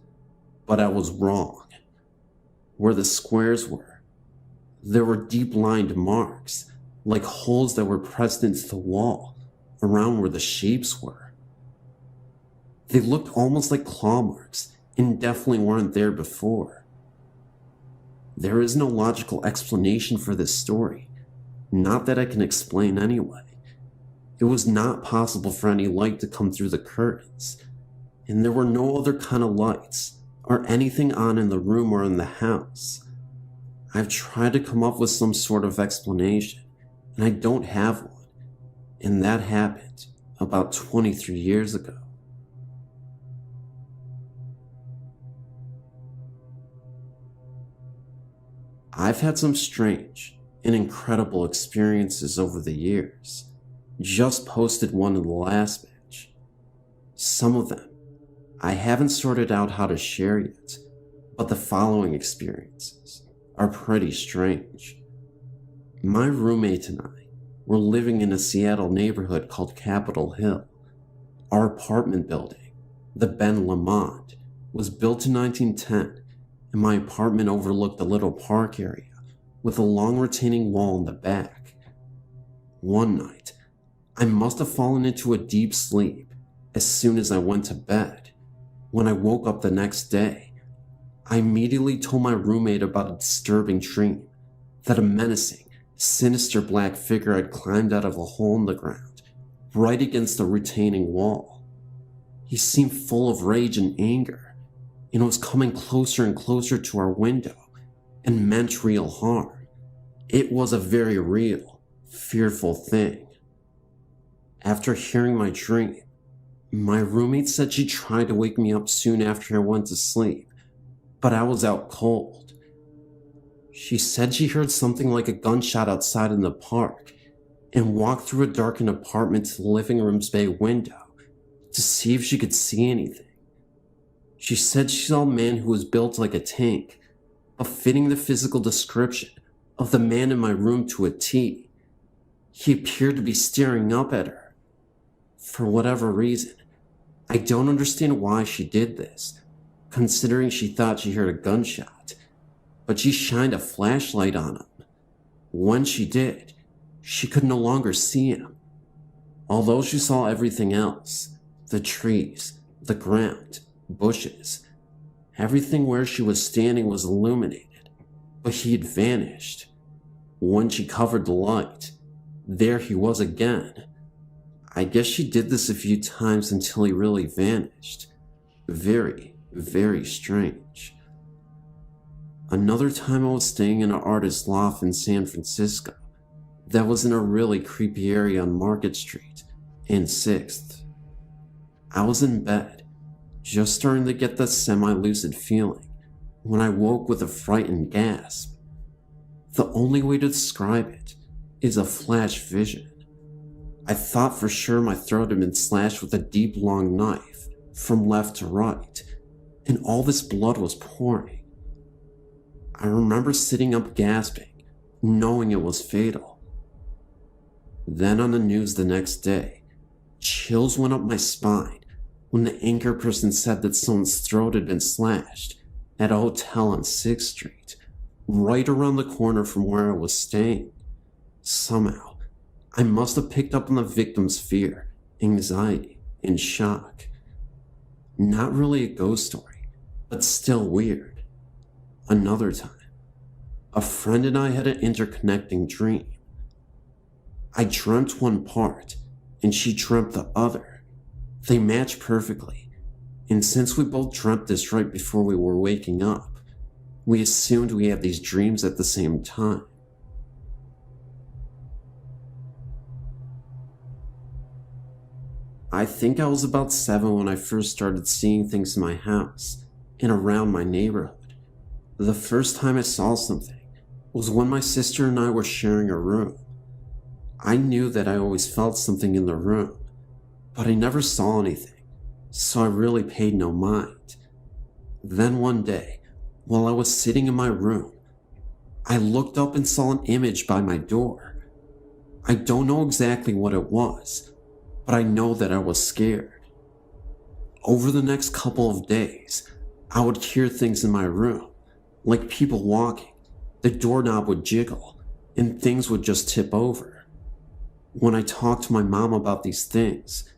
But I was wrong. Where the squares were, there were deep-lined marks, like holes that were pressed into the wall around where the shapes were. They looked almost like claw marks and definitely weren't there before. There is no logical explanation for this story, not that I can explain anyway. It was not possible for any light to come through the curtains, and there were no other kind of lights or anything on in the room or in the house. I've tried to come up with some sort of explanation, and I don't have one. And that happened about 23 years ago. I've had some strange and incredible experiences over the years. Just posted one in the last batch. Some of them I haven't sorted out how to share yet, but the following experiences are pretty strange. My roommate and I were living in a Seattle neighborhood called Capitol Hill. Our apartment building, the Ben Lamont, was built in 1910, and my apartment overlooked a little park area with a long retaining wall in the back. One night, I must have fallen into a deep sleep as soon as I went to bed. When I woke up the next day, I immediately told my roommate about a disturbing dream that a menacing, sinister black figure had climbed out of a hole in the ground right against the retaining wall. He seemed full of rage and anger, and was coming closer and closer to our window and meant real harm. It was a very real, fearful thing. After hearing my dream, my roommate said she tried to wake me up soon after I went to sleep, but I was out cold. She said she heard something like a gunshot outside in the park and walked through a darkened apartment to the living room's bay window to see if she could see anything. She said she saw a man who was built like a tank, but fitting the physical description of the man in my room to a T. He appeared to be staring up at her. For whatever reason, I don't understand why she did this, considering she thought she heard a gunshot, but she shined a flashlight on him. When she did, she could no longer see him. Although she saw everything else, the trees, the ground, bushes, everything where she was standing was illuminated, but he had vanished. When she covered the light, there he was again. I guess she did this a few times until he really vanished. Very, very strange. Another time I was staying in an artist's loft in San Francisco that was in a really creepy area on Market Street and 6th. I was in bed, just starting to get that semi-lucid feeling, when I woke with a frightened gasp. The only way to describe it is a flash vision. I thought for sure my throat had been slashed with a deep long knife from left to right, and all this blood was pouring. I remember sitting up gasping, knowing it was fatal. Then on the news the next day, chills went up my spine when the anchor person said that someone's throat had been slashed at a hotel on 6th Street, right around the corner from where I was staying. Somehow, I must have picked up on the victim's fear, anxiety, and shock. Not really a ghost story, but still weird. Another time, a friend and I had an interconnecting dream. I dreamt one part, and she dreamt the other. They matched perfectly, and since we both dreamt this right before we were waking up, we assumed we had these dreams at the same time. I think I was about 7 when I first started seeing things in my house and around my neighborhood. The first time I saw something was when my sister and I were sharing a room. I knew that I always felt something in the room, but I never saw anything, so I really paid no mind. Then one day, while I was sitting in my room, I looked up and saw an image by my door. I don't know exactly what it was, but I know that I was scared. Over the next couple of days, I would hear things in my room, like people walking, the doorknob would jiggle, and things would just tip over. When I talked to my mom about these things,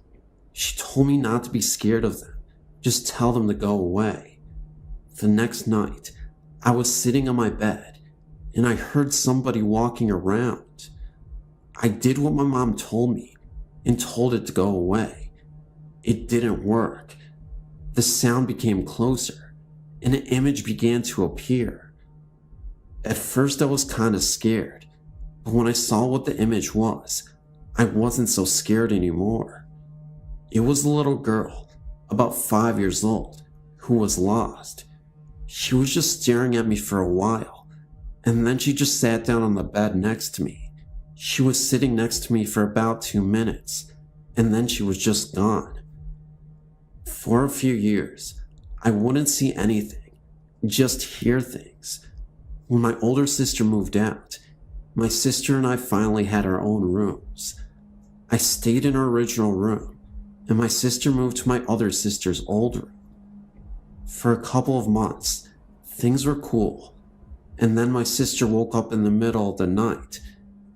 she told me not to be scared of them, just tell them to go away. The next night, I was sitting on my bed, and I heard somebody walking around. I did what my mom told me, and told it to go away. It didn't work. The sound became closer, and an image began to appear. At first I was kind of scared, but when I saw what the image was, I wasn't so scared anymore. It was a little girl, about 5 years old, who was lost. She was just staring at me for a while, and then she just sat down on the bed next to me. She was sitting next to me for about 2 minutes, and then she was just gone. For a few years, I wouldn't see anything, just hear things. When my older sister moved out, my sister and I finally had our own rooms. I stayed in her original room, and my sister moved to my other sister's old room. For a couple of months, things were cool, and then my sister woke up in the middle of the night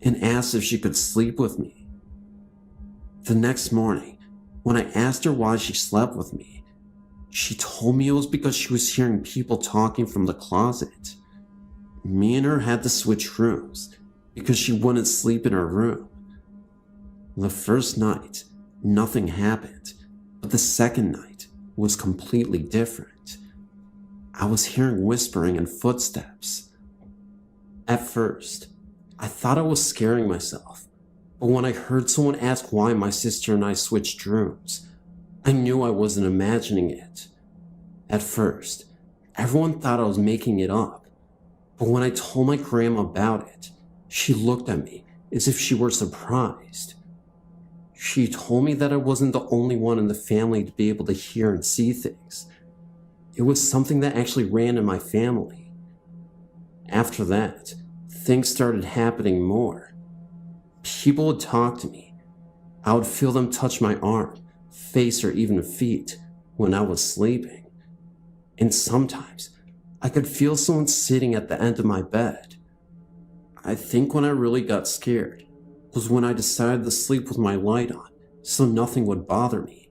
and asked if she could sleep with me. The next morning, when I asked her why she slept with me, she told me it was because she was hearing people talking from the closet. Me and her had to switch rooms because she wouldn't sleep in her room. The first night, nothing happened, but the second night was completely different. I was hearing whispering and footsteps. At first, I thought I was scaring myself, but when I heard someone ask why my sister and I switched rooms, I knew I wasn't imagining it. At first, everyone thought I was making it up, but when I told my grandma about it, she looked at me as if she were surprised. She told me that I wasn't the only one in the family to be able to hear and see things. It was something that actually ran in my family. After that, things started happening more. People would talk to me. I would feel them touch my arm, face, or even feet when I was sleeping. And sometimes, I could feel someone sitting at the end of my bed. I think when I really got scared was when I decided to sleep with my light on so nothing would bother me.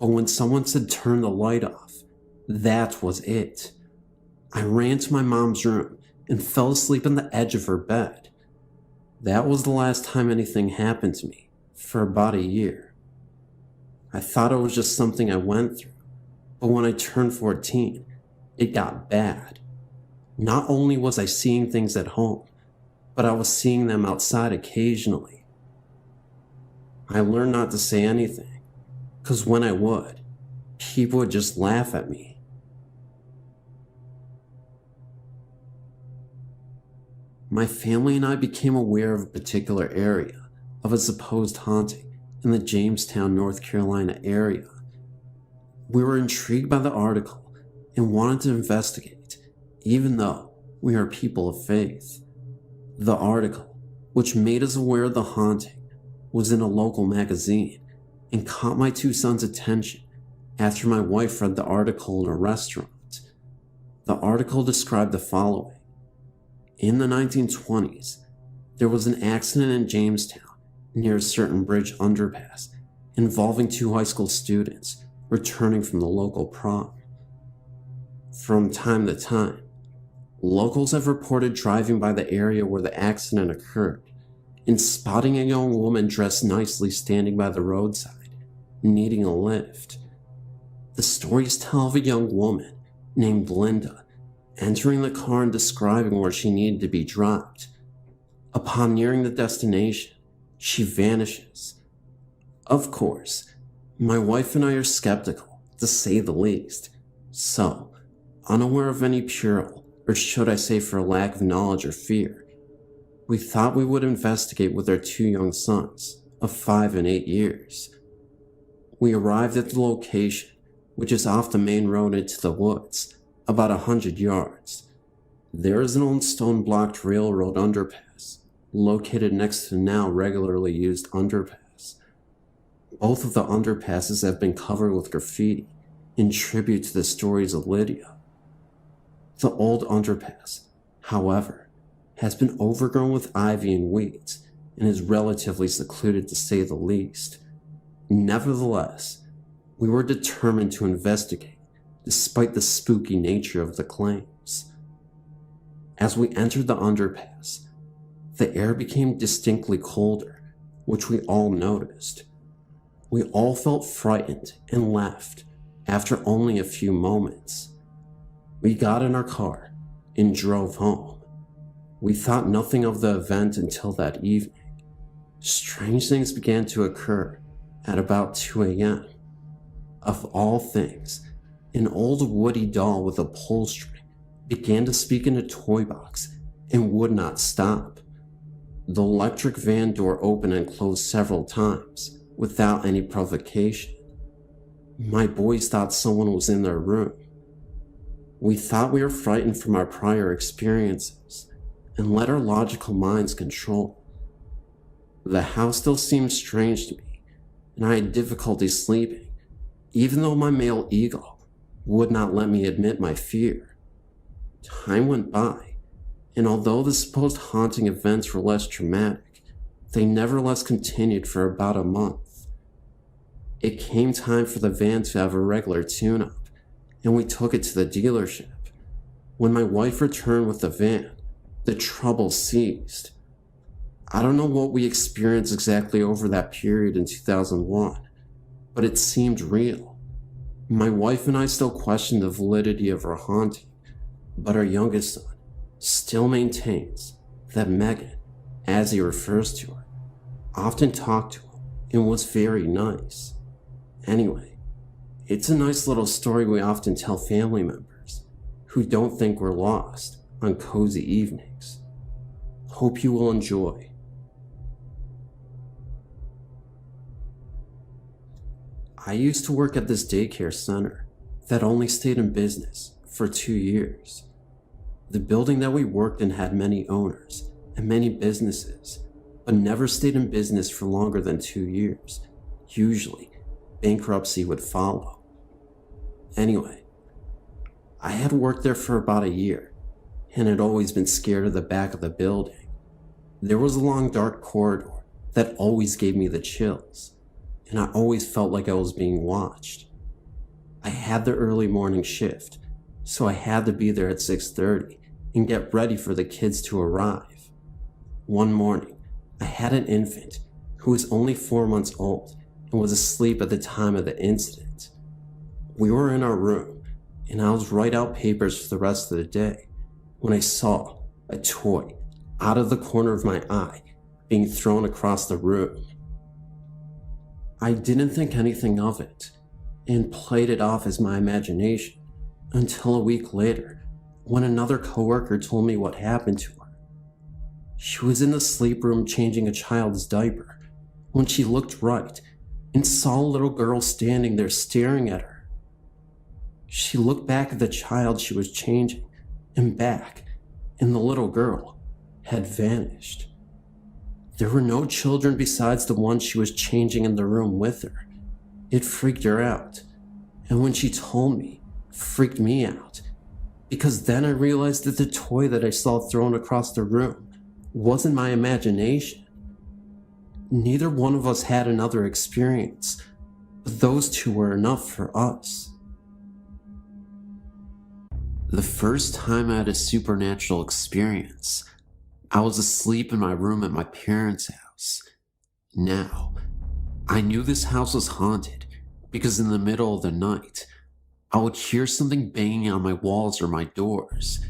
But when someone said turn the light off, that was it. I ran to my mom's room and fell asleep on the edge of her bed. That was the last time anything happened to me for about a year. I thought it was just something I went through, but when I turned 14, it got bad. Not only was I seeing things at home, but I was seeing them outside occasionally. I learned not to say anything, because when I would, people would just laugh at me. My family and I became aware of a particular area of a supposed haunting in the Jamestown, North Carolina area. We were intrigued by the article and wanted to investigate, even though we are people of faith. The article, which made us aware of the haunting, was in a local magazine and caught my two sons' attention after my wife read the article in a restaurant. The article described the following. In the 1920s, there was an accident in Jamestown near a certain bridge underpass involving two high school students returning from the local prom. From time to time, locals have reported driving by the area where the accident occurred and spotting a young woman dressed nicely standing by the roadside, needing a lift. The stories tell of a young woman named Linda entering the car and describing where she needed to be dropped. Upon nearing the destination, she vanishes. Of course, my wife and I are skeptical, to say the least, so, unaware of any peril, or should I say for a lack of knowledge or fear, we thought we would investigate with our two young sons, of 5 and 8 years. We arrived at the location, which is off the main road into the woods, about 100 yards. There is an old stone-blocked railroad underpass, located next to the now regularly used underpass. Both of the underpasses have been covered with graffiti in tribute to the stories of Lydia. The old underpass, however, has been overgrown with ivy and weeds and is relatively secluded to say the least. Nevertheless, we were determined to investigate despite the spooky nature of the claims. As we entered the underpass, the air became distinctly colder, which we all noticed. We all felt frightened and left after only a few moments. We got in our car and drove home. We thought nothing of the event until that evening. Strange things began to occur at about 2 a.m. Of all things, an old woody doll with a pull string began to speak in a toy box and would not stop. The electric van door opened and closed several times without any provocation. My boys thought someone was in their room. We thought we were frightened from our prior experiences and let our logical minds control. The house still seemed strange to me, and I had difficulty sleeping, even though my male ego would not let me admit my fear. Time went by, and although the supposed haunting events were less traumatic, they nevertheless continued for about a month. It came time for the van to have a regular tune-up, and we took it to the dealership. When my wife returned with the van, the trouble ceased. I don't know what we experienced exactly over that period in 2001, but it seemed real. My wife and I still question the validity of our haunting, but our youngest son still maintains that Megan, as he refers to her, often talked to him and was very nice. Anyway, it's a nice little story we often tell family members who don't think we're lost on cozy evenings. Hope you will enjoy. I used to work at this daycare center that only stayed in business for 2 years. The building that we worked in had many owners and many businesses, but never stayed in business for longer than 2 years. Usually, bankruptcy would follow. Anyway, I had worked there for about a year and had always been scared of the back of the building. There was a long dark corridor that always gave me the chills, and I always felt like I was being watched. I had the early morning shift, so I had to be there at 6:30 and get ready for the kids to arrive. One morning, I had an infant who was only 4 months old and was asleep at the time of the incident. We were in our room, and I was writing out papers for the rest of the day when I saw a toy out of the corner of my eye being thrown across the room. I didn't think anything of it and played it off as my imagination until a week later when another coworker told me what happened to her. She was in the sleep room changing a child's diaper when she looked right and saw a little girl standing there staring at her. She looked back at the child she was changing and back, and the little girl had vanished. There were no children besides the one she was changing in the room with her. It freaked her out, and when she told me, it freaked me out, because then I realized that the toy that I saw thrown across the room wasn't my imagination. Neither one of us had another experience, but those two were enough for us. The first time I had a supernatural experience, I was asleep in my room at my parents' house. Now, I knew this house was haunted because in the middle of the night, I would hear something banging on my walls or my doors,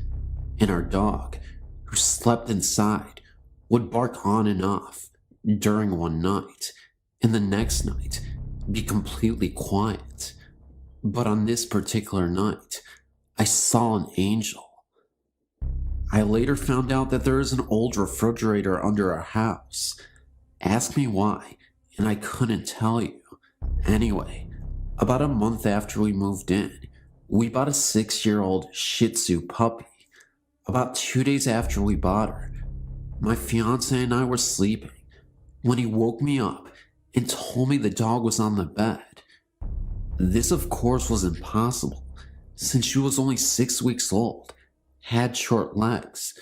and our dog, who slept inside, would bark on and off during one night, and the next night be completely quiet. But on this particular night, I saw an angel. I later found out that there is an old refrigerator under our house. Ask me why, and I couldn't tell you. Anyway, about a month after we moved in, we bought a 6-year-old Shih Tzu puppy. About 2 days after we bought her, my fiance and I were sleeping when he woke me up and told me the dog was on the bed. This, of course, was impossible, since she was only 6 weeks old, had short legs,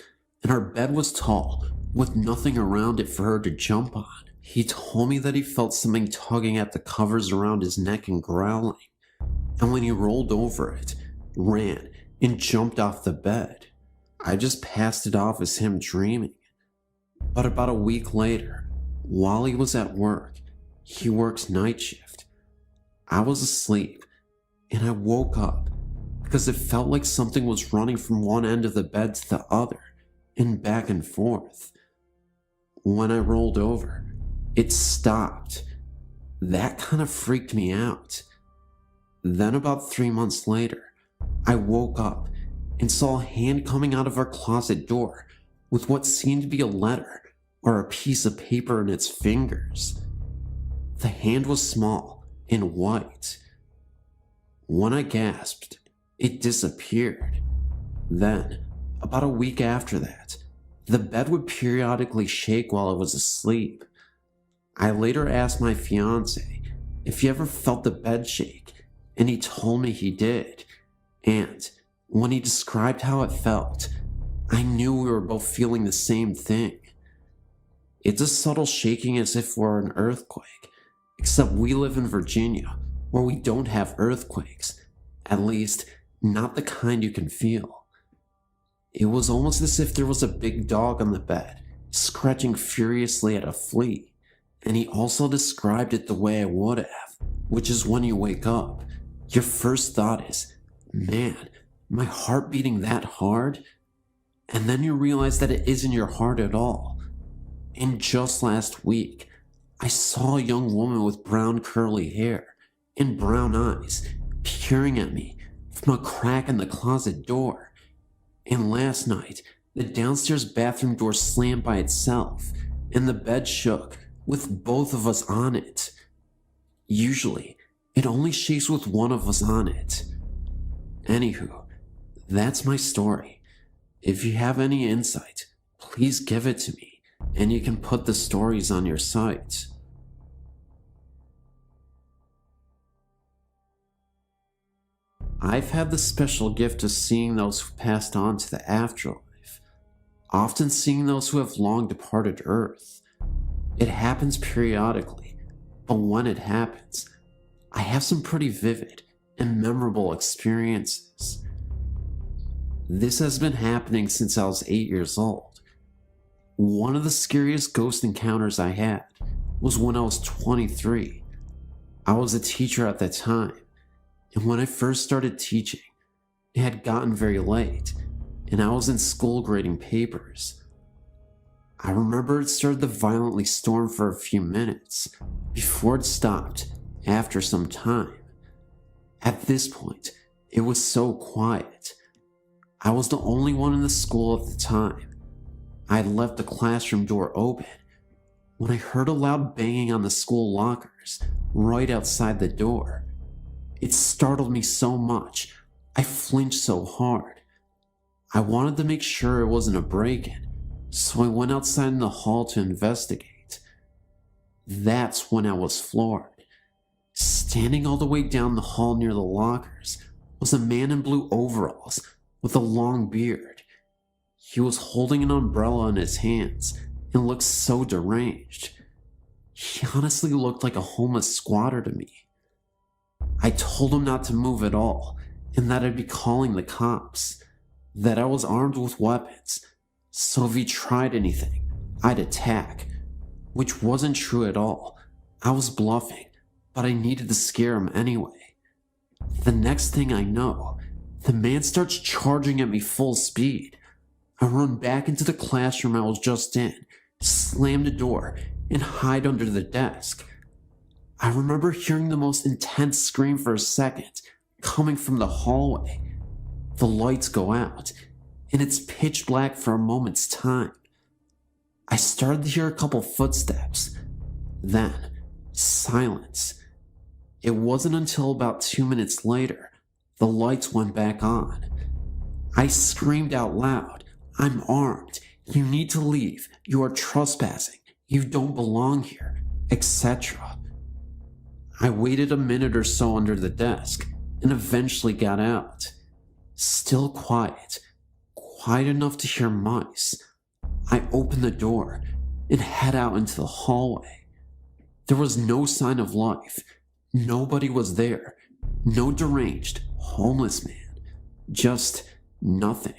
and our bed was tall, with nothing around it for her to jump on. He told me that he felt something tugging at the covers around his neck and growling, and when he rolled over it, ran and jumped off the bed. I just passed it off as him dreaming. But about a week later, while he was at work, he works night shift. I was asleep, and I woke up because it felt like something was running from one end of the bed to the other, and back and forth. When I rolled over, it stopped. That kind of freaked me out. Then about 3 months later, I woke up and saw a hand coming out of our closet door with what seemed to be a letter or a piece of paper in its fingers. The hand was small and white. When I gasped, it disappeared. Then, about a week after that, the bed would periodically shake while I was asleep. I later asked my fiance if he ever felt the bed shake, and he told me he did. And when he described how it felt, I knew we were both feeling the same thing. It's a subtle shaking as if we're an earthquake, except we live in Virginia, where we don't have earthquakes, at least not the kind you can feel. It was almost as if there was a big dog on the bed, scratching furiously at a flea, and he also described it the way I would have, which is when you wake up, your first thought is, man, my heart beating that hard? And then you realize that it isn't your heart at all. And just last week, I saw a young woman with brown curly hair and brown eyes peering at me from a crack in the closet door. And last night, the downstairs bathroom door slammed by itself and the bed shook with both of us on it. Usually, it only shakes with one of us on it. Anywho, that's my story. If you have any insight, please give it to me, and you can put the stories on your site. I've had the special gift of seeing those who passed on to the afterlife, often seeing those who have long departed Earth. It happens periodically, but when it happens, I have some pretty vivid and memorable experiences. This has been happening since I was 8 years old. One of the scariest ghost encounters I had was when I was 23. I was a teacher at that time, and when I first started teaching, it had gotten very late, and I was in school grading papers. I remember it started to violently storm for a few minutes, before it stopped after some time. At this point, it was so quiet. I was the only one in the school at the time. I had left the classroom door open when I heard a loud banging on the school lockers right outside the door. It startled me so much, I flinched so hard. I wanted to make sure it wasn't a break-in, so I went outside in the hall to investigate. That's when I was floored. Standing all the way down the hall near the lockers was a man in blue overalls with a long beard. He was holding an umbrella in his hands and looked so deranged. He honestly looked like a homeless squatter to me. I told him not to move at all and that I'd be calling the cops, that I was armed with weapons, so if he tried anything, I'd attack, which wasn't true at all. I was bluffing, but I needed to scare him anyway. The next thing I know, the man starts charging at me full speed. I run back into the classroom I was just in, slam the door, and hide under the desk. I remember hearing the most intense scream for a second, coming from the hallway. The lights go out, and it's pitch black for a moment's time. I started to hear a couple footsteps. Then, silence. It wasn't until about 2 minutes later the lights went back on. I screamed out loud, "I'm armed. You need to leave. You are trespassing. You don't belong here," etc. I waited a minute or so under the desk and eventually got out. Still quiet enough to hear mice. I opened the door and head out into the hallway. There was no sign of life. Nobody was there. No deranged, homeless man. Just nothing.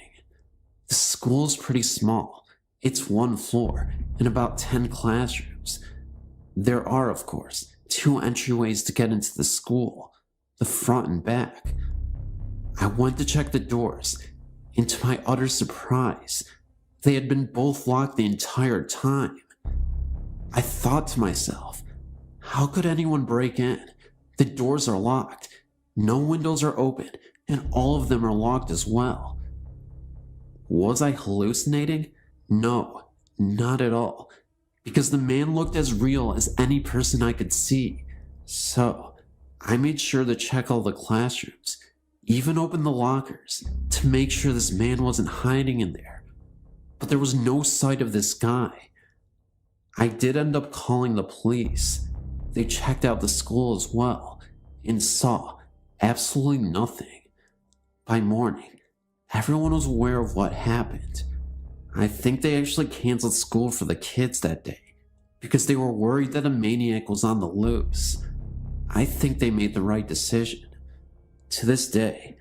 The school is pretty small. It's 1 floor and about 10 classrooms. There are, of course, 2 entryways to get into the school, the front and back. I went to check the doors, and to my utter surprise, they had been both locked the entire time. I thought to myself, how could anyone break in? The doors are locked, no windows are open, and all of them are locked as well. Was I hallucinating? No, not at all, because the man looked as real as any person I could see. So, I made sure to check all the classrooms, even opened the lockers, to make sure this man wasn't hiding in there. But there was no sight of this guy. I did end up calling the police. They checked out the school as well, and saw absolutely nothing. By morning, everyone was aware of what happened. I think they actually canceled school for the kids that day because they were worried that a maniac was on the loose. I think they made the right decision. To this day,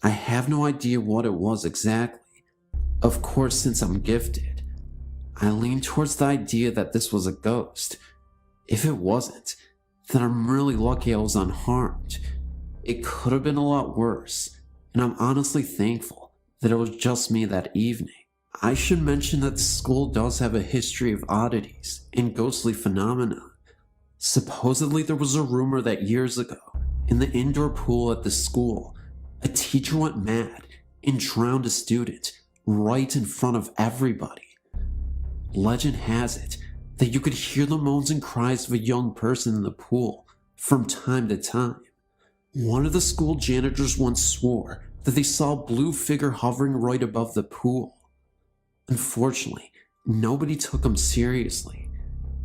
I have no idea what it was exactly. Of course, since I'm gifted, I lean towards the idea that this was a ghost. If it wasn't, then I'm really lucky I was unharmed. It could have been a lot worse, and I'm honestly thankful that it was just me that evening. I should mention that the school does have a history of oddities and ghostly phenomena. Supposedly there was a rumor that years ago, in the indoor pool at the school, a teacher went mad and drowned a student right in front of everybody. Legend has it that you could hear the moans and cries of a young person in the pool from time to time. One of the school janitors once swore that they saw a blue figure hovering right above the pool. Unfortunately, nobody took him seriously.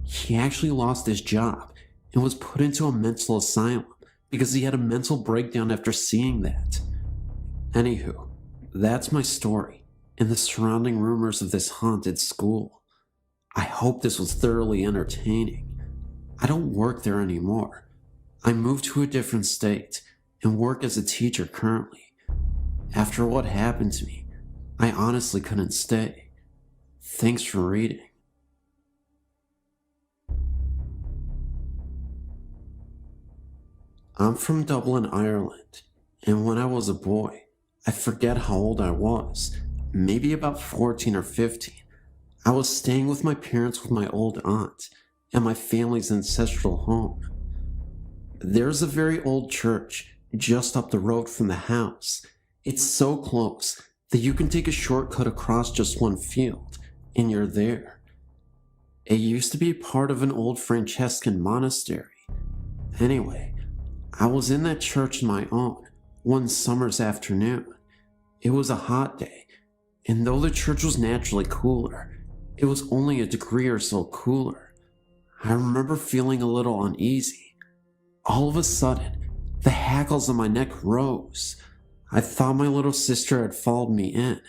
He actually lost his job and was put into a mental asylum because he had a mental breakdown after seeing that. Anywho, that's my story and the surrounding rumors of this haunted school. I hope this was thoroughly entertaining. I don't work there anymore. I moved to a different state and work as a teacher currently. After what happened to me, I honestly couldn't stay. Thanks for reading. I'm from Dublin, Ireland, and when I was a boy, I forget how old I was, maybe about 14 or 15. I was staying with my parents with my old aunt and my family's ancestral home. There's a very old church just up the road from the house. It's so close that you can take a shortcut across just one field and you're there. It used to be part of an old Franciscan monastery. Anyway, I was in that church on my own one summer's afternoon. It was a hot day, and though the church was naturally cooler, it was only a degree or so cooler. I remember feeling a little uneasy. All of a sudden, the hackles on my neck rose. I thought my little sister had followed me in,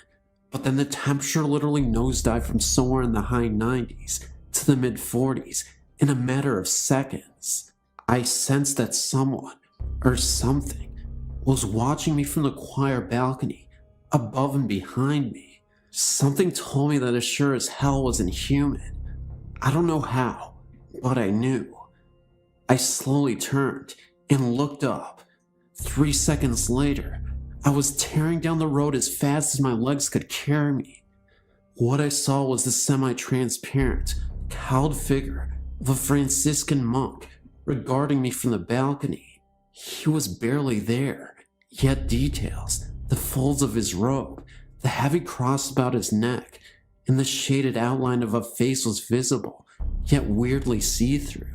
but then the temperature literally nosedived from somewhere in the high 90s to the mid 40s in a matter of seconds. I sensed that someone, or something, was watching me from the choir balcony, above and behind me. Something told me that it sure as hell wasn't human. I don't know how, but I knew. I slowly turned and looked up. 3 seconds later, I was tearing down the road as fast as my legs could carry me. What I saw was the semi-transparent, cowled figure of a Franciscan monk regarding me from the balcony. He was barely there, yet details, the folds of his robe, the heavy cross about his neck, and the shaded outline of a face was visible, yet weirdly see-through.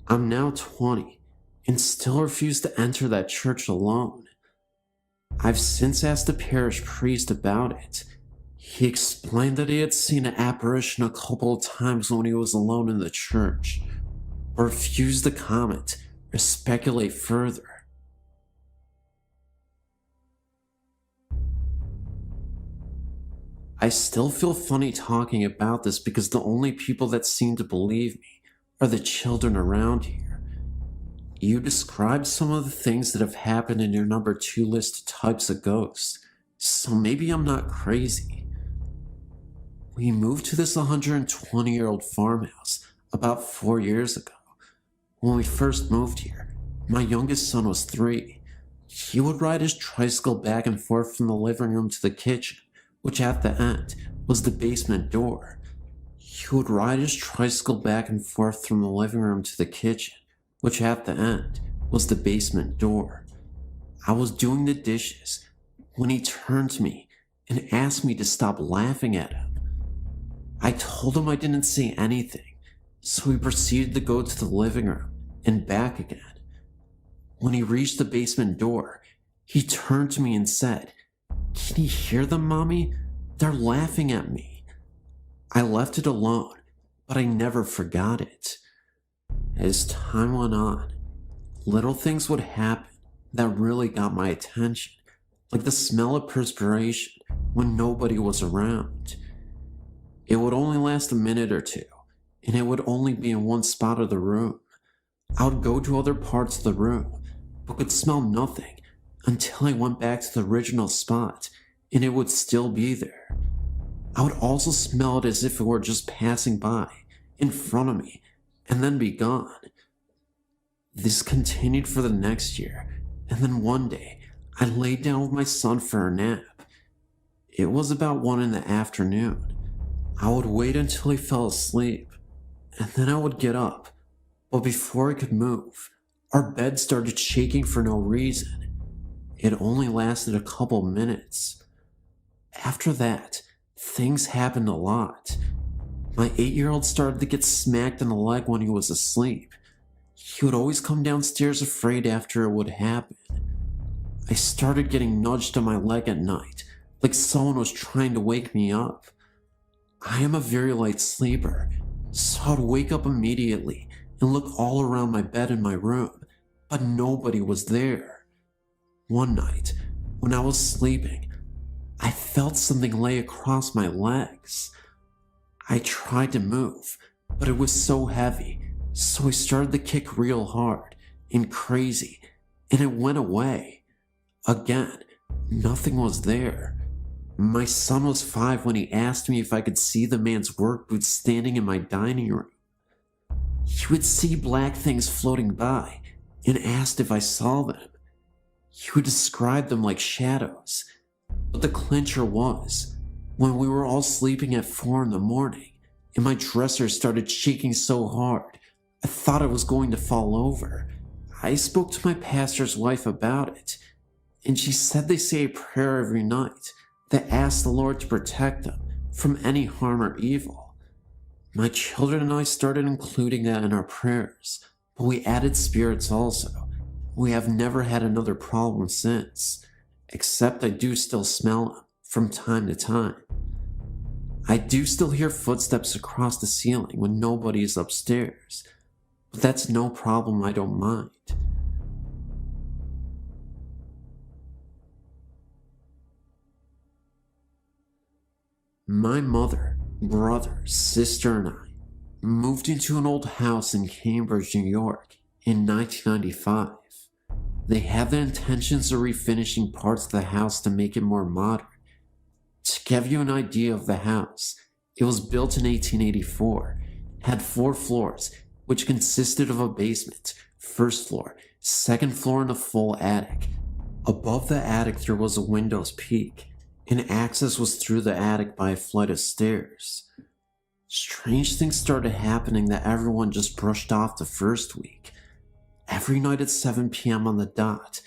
I'm now 20, and still refuse to enter that church alone. I've since asked the parish priest about it. He explained that he had seen an apparition a couple of times when he was alone in the church, but refused to comment or speculate further. I still feel funny talking about this because the only people that seem to believe me are the children around here. You described some of the things that have happened in your number 2 list of types of ghosts, so maybe I'm not crazy. We moved to this 120-year-old farmhouse about 4 years ago. When we first moved here, my youngest son was 3. He would ride his tricycle back and forth from the living room to the kitchen, which at the end was the basement door. He would ride his tricycle back and forth from the living room to the kitchen, which at the end was the basement door. I was doing the dishes when he turned to me and asked me to stop laughing at him. I told him I didn't say anything, so he proceeded to go to the living room and back again. When he reached the basement door, he turned to me and said, "Can you hear them, Mommy? They're laughing at me." I left it alone, but I never forgot it. As time went on, little things would happen that really got my attention, like the smell of perspiration when nobody was around. It would only last a minute or two, and it would only be in one spot of the room. I would go to other parts of the room, but could smell nothing until I went back to the original spot, and it would still be there. I would also smell it as if it were just passing by, in front of me, and then be gone. This continued for the next year, and then one day, I laid down with my son for a nap. It was about 1 in the afternoon. I would wait until he fell asleep, and then I would get up, but before I could move, our bed started shaking for no reason. It only lasted a couple minutes. After that, things happened a lot. My 8-year-old started to get smacked in the leg when he was asleep. He would always come downstairs afraid after it would happen. I started getting nudged on my leg at night, like someone was trying to wake me up. I am a very light sleeper, so I'd wake up immediately and look all around my bed in my room, but nobody was there. One night, when I was sleeping, I felt something lay across my legs. I tried to move, but it was so heavy, so I started to kick real hard and crazy, and it went away. Again, nothing was there. My son was 5 when he asked me if I could see the man's work boots standing in my dining room. He would see black things floating by and asked if I saw them. He would describe them like shadows, but the clincher was, when we were all sleeping at 4 in the morning, and my dresser started shaking so hard, I thought I was going to fall over. I spoke to my pastor's wife about it, and she said they say a prayer every night that asks the Lord to protect them from any harm or evil. My children and I started including that in our prayers, but we added spirits also. We have never had another problem since, except I do still smell them from time to time. I do still hear footsteps across the ceiling when nobody is upstairs, but that's no problem, I don't mind. My mother, brother, sister, and I moved into an old house in Cambridge, New York in 1995. They had the intentions of refinishing parts of the house to make it more modern. To give you an idea of the house, it was built in 1884, had 4 floors, which consisted of a basement, first floor, second floor, and a full attic. Above the attic there was a window's peak, and access was through the attic by a flight of stairs. Strange things started happening that everyone just brushed off the first week. Every night at 7 p.m. on the dot,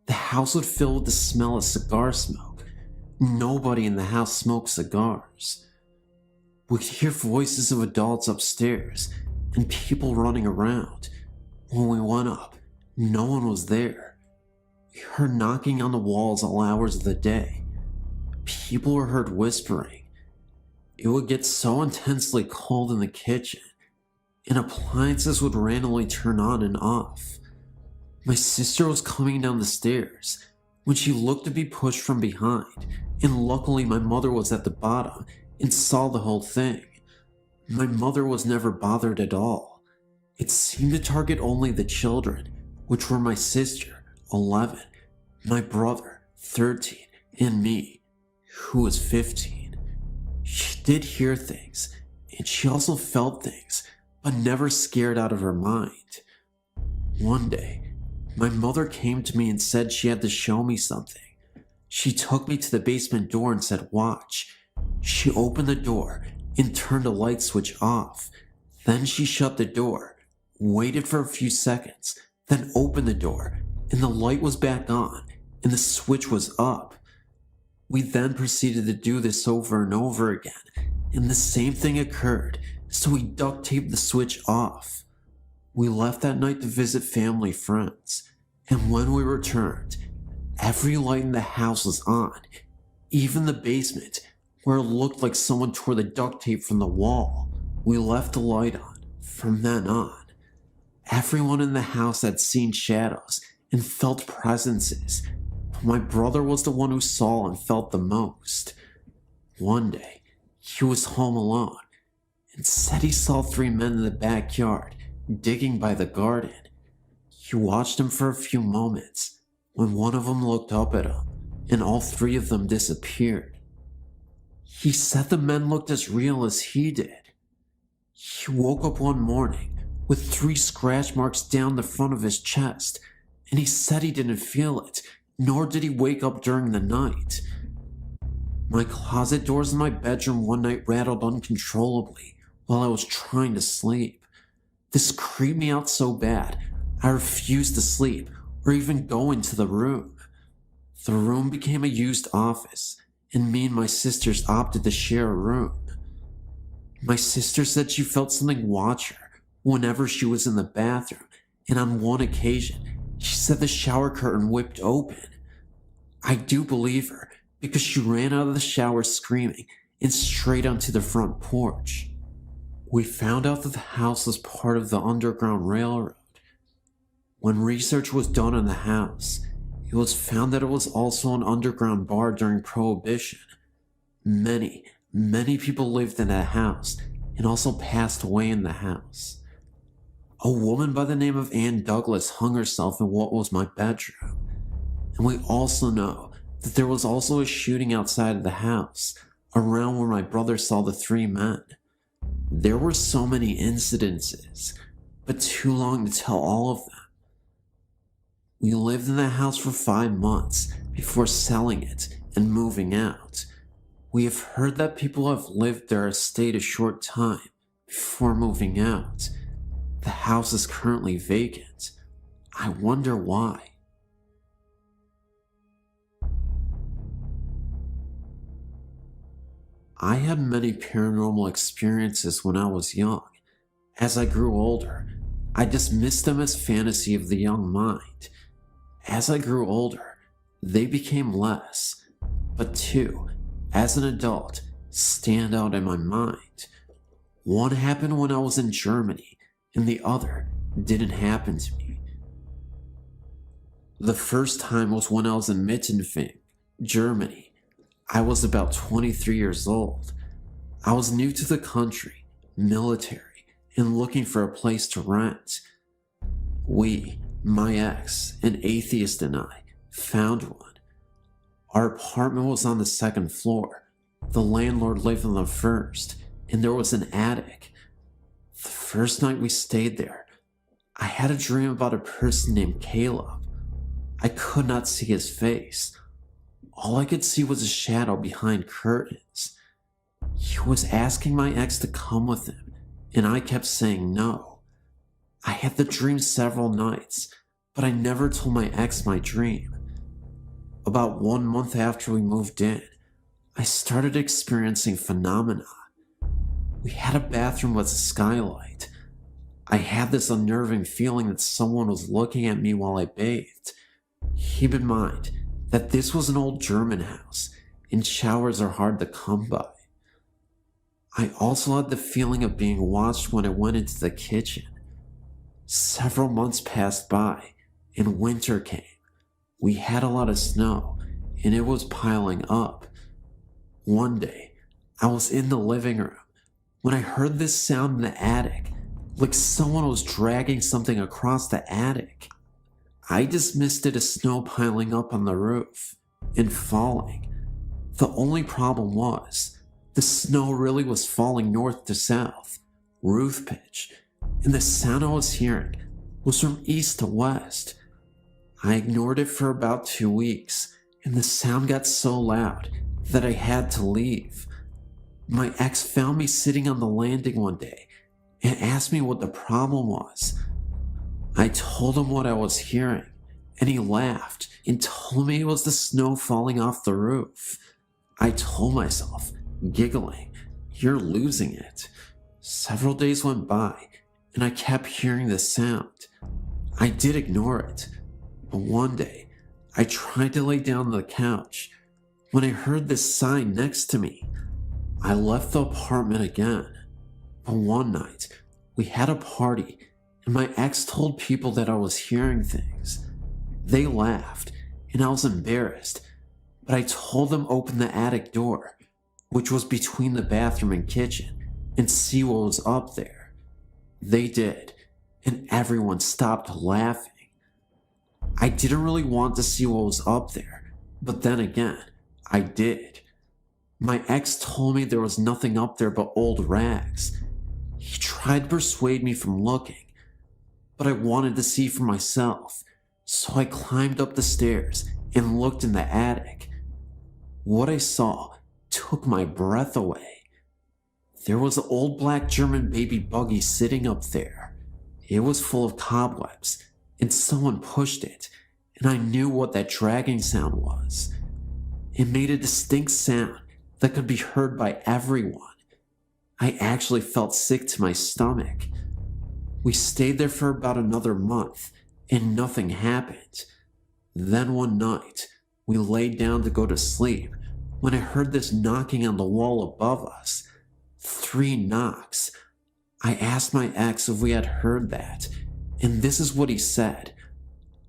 the house would fill with the smell of cigar smoke. Nobody in the house smoked cigars. We could hear voices of adults upstairs and people running around. When we went up, no one was there. We heard knocking on the walls all hours of the day. People were heard whispering. It would get so intensely cold in the kitchen, and appliances would randomly turn on and off. My sister was coming down the stairs when she looked to be pushed from behind, and luckily my mother was at the bottom and saw the whole thing. My mother was never bothered at all. It seemed to target only the children, which were my sister, 11, my brother, 13, and me, who was 15. She did hear things, and she also felt things, but never scared out of her mind. One day, my mother came to me and said she had to show me something. She took me to the basement door and said, "Watch." She opened the door and turned a light switch off. Then she shut the door, waited for a few seconds, then opened the door, and the light was back on, and the switch was up. We then proceeded to do this over and over again, and the same thing occurred, so we duct taped the switch off. We left that night to visit family friends, and when we returned, every light in the house was on, even the basement, where it looked like someone tore the duct tape from the wall. We left the light on. From then on, everyone in the house had seen shadows and felt presences, My brother was the one who saw and felt the most. One day, he was home alone and said he saw 3 men in the backyard digging by the garden. He watched them for a few moments when one of them looked up at him and all 3 of them disappeared. He said the men looked as real as he did. He woke up one morning with 3 scratch marks down the front of his chest, and he said he didn't feel it, nor did he wake up during the night. My closet doors in my bedroom one night rattled uncontrollably while I was trying to sleep. This creeped me out so bad, I refused to sleep or even go into the room. The room became a used office, and me and my sisters opted to share a room. My sister said she felt something watch her whenever she was in the bathroom, and on one occasion, she said the shower curtain whipped open. I do believe her, because she ran out of the shower screaming and straight onto the front porch. We found out that the house was part of the Underground Railroad. When research was done on the house, it was found that it was also an underground bar during Prohibition. Many people lived in that house and also passed away in the house. A woman by the name of Ann Douglas hung herself in what was my bedroom. And we also know that there was also a shooting outside of the house, around where my brother saw the 3 men. There were so many incidences, but too long to tell all of them. We lived in the house for 5 months before selling it and moving out. We have heard that people have lived there or stayed a short time before moving out. The house is currently vacant. I wonder why. I had many paranormal experiences when I was young. As I grew older, I dismissed them as fantasy of the young mind. As I grew older, they became less, but 2, as an adult, stand out in my mind. One happened when I was in Germany, and the other didn't happen to me. The first time was when I was in Mittenfing, Germany. I was about 23 years old. I was new to the country, military, and looking for a place to rent. We, my ex, an atheist, and I found one. Our apartment was on the 2nd floor. The landlord lived on the 1st, and there was an attic. The first night we stayed there, I had a dream about a person named Caleb. I could not see his face. All I could see was a shadow behind curtains. He was asking my ex to come with him, and I kept saying no. I had the dream several nights, but I never told my ex my dream. About 1 month after we moved in, I started experiencing phenomena. We had a bathroom with a skylight. I had this unnerving feeling that someone was looking at me while I bathed. Keep in mind that this was an old German house, and showers are hard to come by. I also had the feeling of being watched when I went into the kitchen. Several months passed by, and winter came. We had a lot of snow, and it was piling up. One day, I was in the living room when I heard this sound in the attic, like someone was dragging something across the attic. I dismissed it as snow piling up on the roof and falling. The only problem was, the snow really was falling north to south, roof pitch, and the sound I was hearing was from east to west. I ignored it for about 2 weeks, and the sound got so loud that I had to leave. My ex found me sitting on the landing one day and asked me what the problem was. I told him what I was hearing, and he laughed and told me it was the snow falling off the roof. I told myself, giggling, "You're losing it." Several days went by, and I kept hearing the sound. I did ignore it, but one day, I tried to lay down on the couch when I heard this sign next to me. I left the apartment again, but one night, we had a party, and my ex told people that I was hearing things. They laughed, and I was embarrassed, but I told them open the attic door, which was between the bathroom and kitchen, and see what was up there. They did, and everyone stopped laughing. I didn't really want to see what was up there, but then again, I did. My ex told me there was nothing up there but old rags. He tried to persuade me from looking, but I wanted to see for myself, so I climbed up the stairs and looked in the attic. What I saw took my breath away. There was an old black German baby buggy sitting up there. It was full of cobwebs, and someone pushed it, and I knew what that dragging sound was. It made a distinct sound that could be heard by everyone. I actually felt sick to my stomach. We stayed there for about another month, and nothing happened. Then one night, we laid down to go to sleep when I heard this knocking on the wall above us. 3 knocks. I asked my ex if we had heard that, and this is what he said.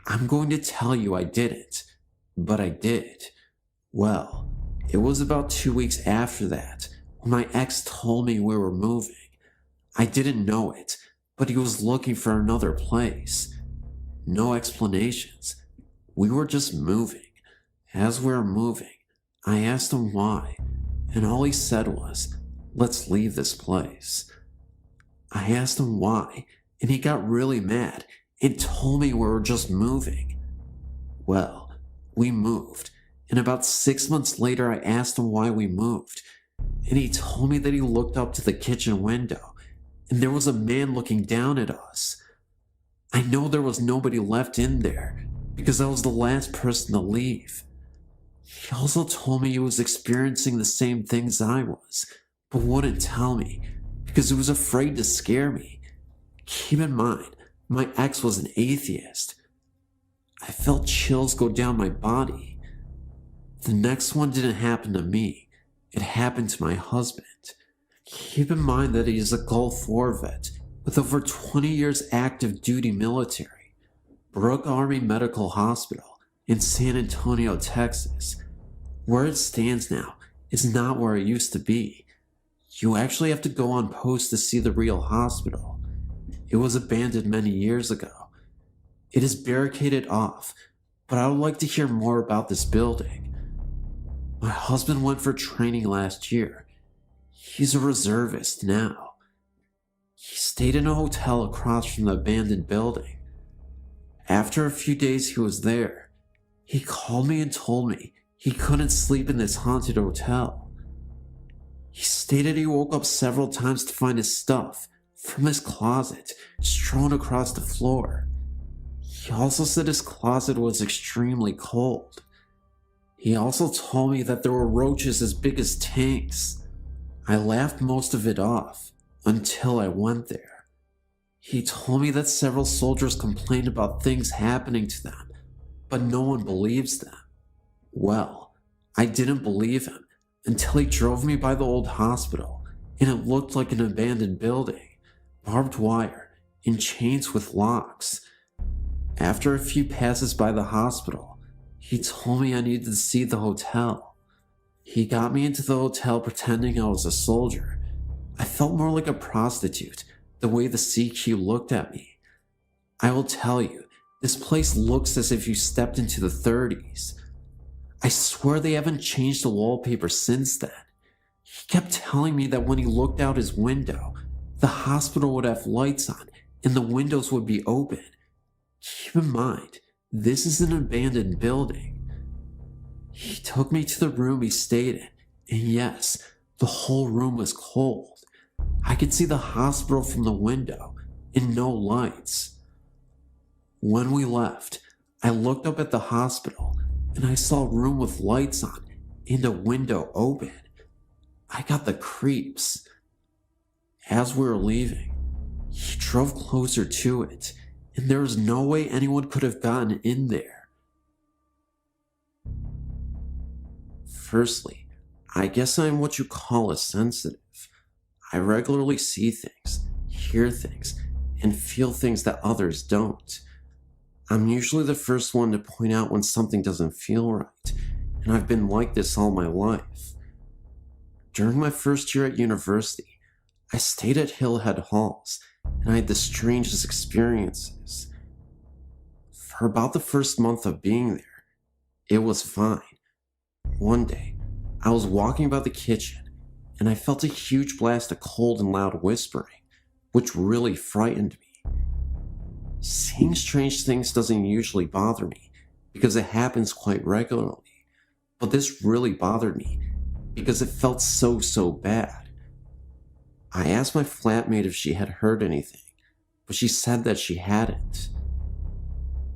I'm going to tell you I didn't, but I did. Well, it was about 2 weeks after that when my ex told me we were moving. I didn't know it, but he was looking for another place. No explanations. We were just moving. As we were moving, I asked him why, and all he said was, "Let's leave this place." I asked him why, and he got really mad and told me we were just moving. Well, we moved, and about 6 months later I asked him why we moved, and he told me that he looked up to the kitchen window, and there was a man looking down at us. I know there was nobody left in there, because I was the last person to leave. He also told me he was experiencing the same things I was, but wouldn't tell me, because he was afraid to scare me. Keep in mind, my ex was an atheist. I felt chills go down my body. The next one didn't happen to me. It happened to my husband. Keep in mind that he is a Gulf War vet with over 20 years active duty military. Brooke Army Medical Hospital in San Antonio, Texas. Where it stands now is not where it used to be. You actually have to go on post to see the real hospital. It was abandoned many years ago. It is barricaded off, but I would like to hear more about this building. My husband went for training last year. He's a reservist now. He stayed in a hotel across from the abandoned building. After a few days he was there, he called me and told me he couldn't sleep in this haunted hotel. He stated he woke up several times to find his stuff from his closet strewn across the floor. He also said his closet was extremely cold. He also told me that there were roaches as big as tanks. I laughed most of it off until I went there. He told me that several soldiers complained about things happening to them, but no one believes them. Well, I didn't believe him until he drove me by the old hospital, and it looked like an abandoned building, barbed wire, and chains with locks. After a few passes by the hospital, he told me I needed to see the hotel. He got me into the hotel pretending I was a soldier. I felt more like a prostitute, the way the CQ looked at me. I will tell you, this place looks as if you stepped into the 30s. I swear they haven't changed the wallpaper since then. He kept telling me that when he looked out his window, the hospital would have lights on and the windows would be open. Keep in mind, this is an abandoned building. He took me to the room he stayed in, and yes, the whole room was cold. I could see the hospital from the window and no lights. When we left, I looked up at the hospital and I saw a room with lights on and a window open. I got the creeps. As we were leaving, he drove closer to it, and there was no way anyone could have gotten in there. Firstly, I guess I'm what you call a sensitive. I regularly see things, hear things, and feel things that others don't. I'm usually the first one to point out when something doesn't feel right, and I've been like this all my life. During my first year at university, I stayed at Hillhead Halls, and I had the strangest experiences. For about the first month of being there, it was fine. One day, I was walking about the kitchen, and I felt a huge blast of cold and loud whispering, which really frightened me. Seeing strange things doesn't usually bother me, because it happens quite regularly, but this really bothered me, because it felt so bad. I asked my flatmate if she had heard anything, but she said that she hadn't.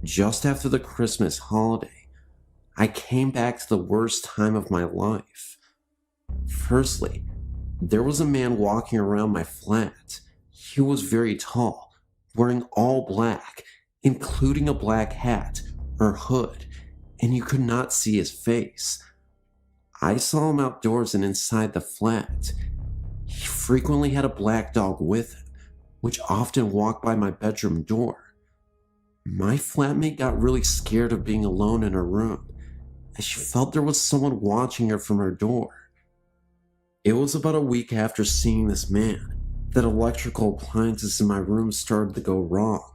Just after the Christmas holiday, I came back to the worst time of my life. Firstly, there was a man walking around my flat. He was very tall, wearing all black, including a black hat or hood, and you could not see his face. I saw him outdoors and inside the flat. He frequently had a black dog with him, which often walked by my bedroom door. My flatmate got really scared of being alone in her room, as she felt there was someone watching her from her door. It was about a week after seeing this man that electrical appliances in my room started to go wrong.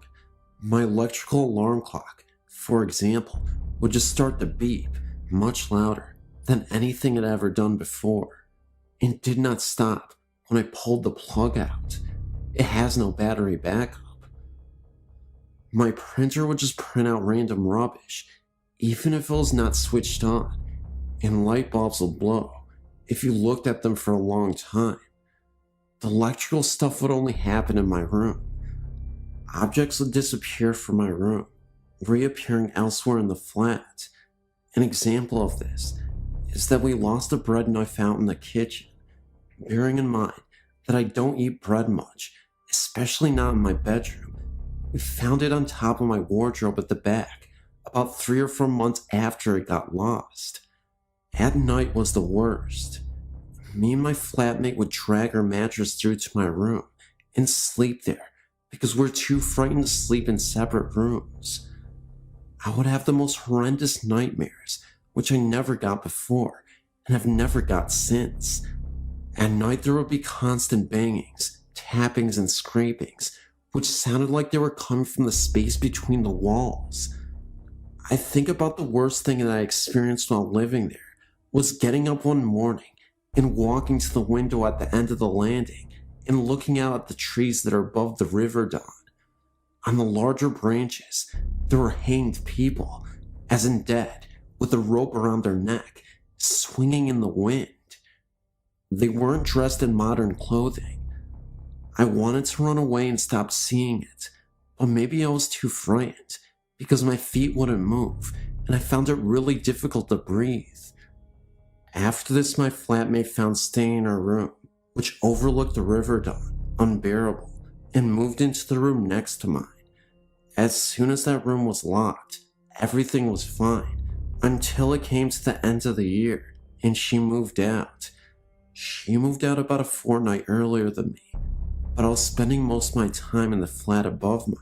My electrical alarm clock, for example, would just start to beep much louder than anything it had ever done before, and did not stop when I pulled the plug out. It has no battery backup. My printer would just print out random rubbish, even if it was not switched on, and light bulbs will blow if you looked at them for a long time. The electrical stuff would only happen in my room. Objects would disappear from my room, reappearing elsewhere in the flat. An example of this is that we lost a bread knife out in the kitchen. Bearing in mind that I don't eat bread much, especially not in my bedroom, we found it on top of my wardrobe at the back, about 3 or 4 months after it got lost. At night was the worst. Me and my flatmate would drag our mattress through to my room and sleep there because we're too frightened to sleep in separate rooms. I would have the most horrendous nightmares, which I never got before and have never got since. At night there would be constant bangings, tappings, and scrapings, which sounded like they were coming from the space between the walls. I think about the worst thing that I experienced while living there was getting up one morning and walking to the window at the end of the landing and looking out at the trees that are above the river dawn. On the larger branches, there were hanged people, as in dead, with a rope around their neck, swinging in the wind. They weren't dressed in modern clothing. I wanted to run away and stop seeing it, but maybe I was too frightened because my feet wouldn't move and I found it really difficult to breathe. After this, my flatmate found staying in her room, which overlooked the river dawn, unbearable, and moved into the room next to mine. As soon as that room was locked, everything was fine until it came to the end of the year and she moved out. She moved out about a fortnight earlier than me, but I was spending most of my time in the flat above mine.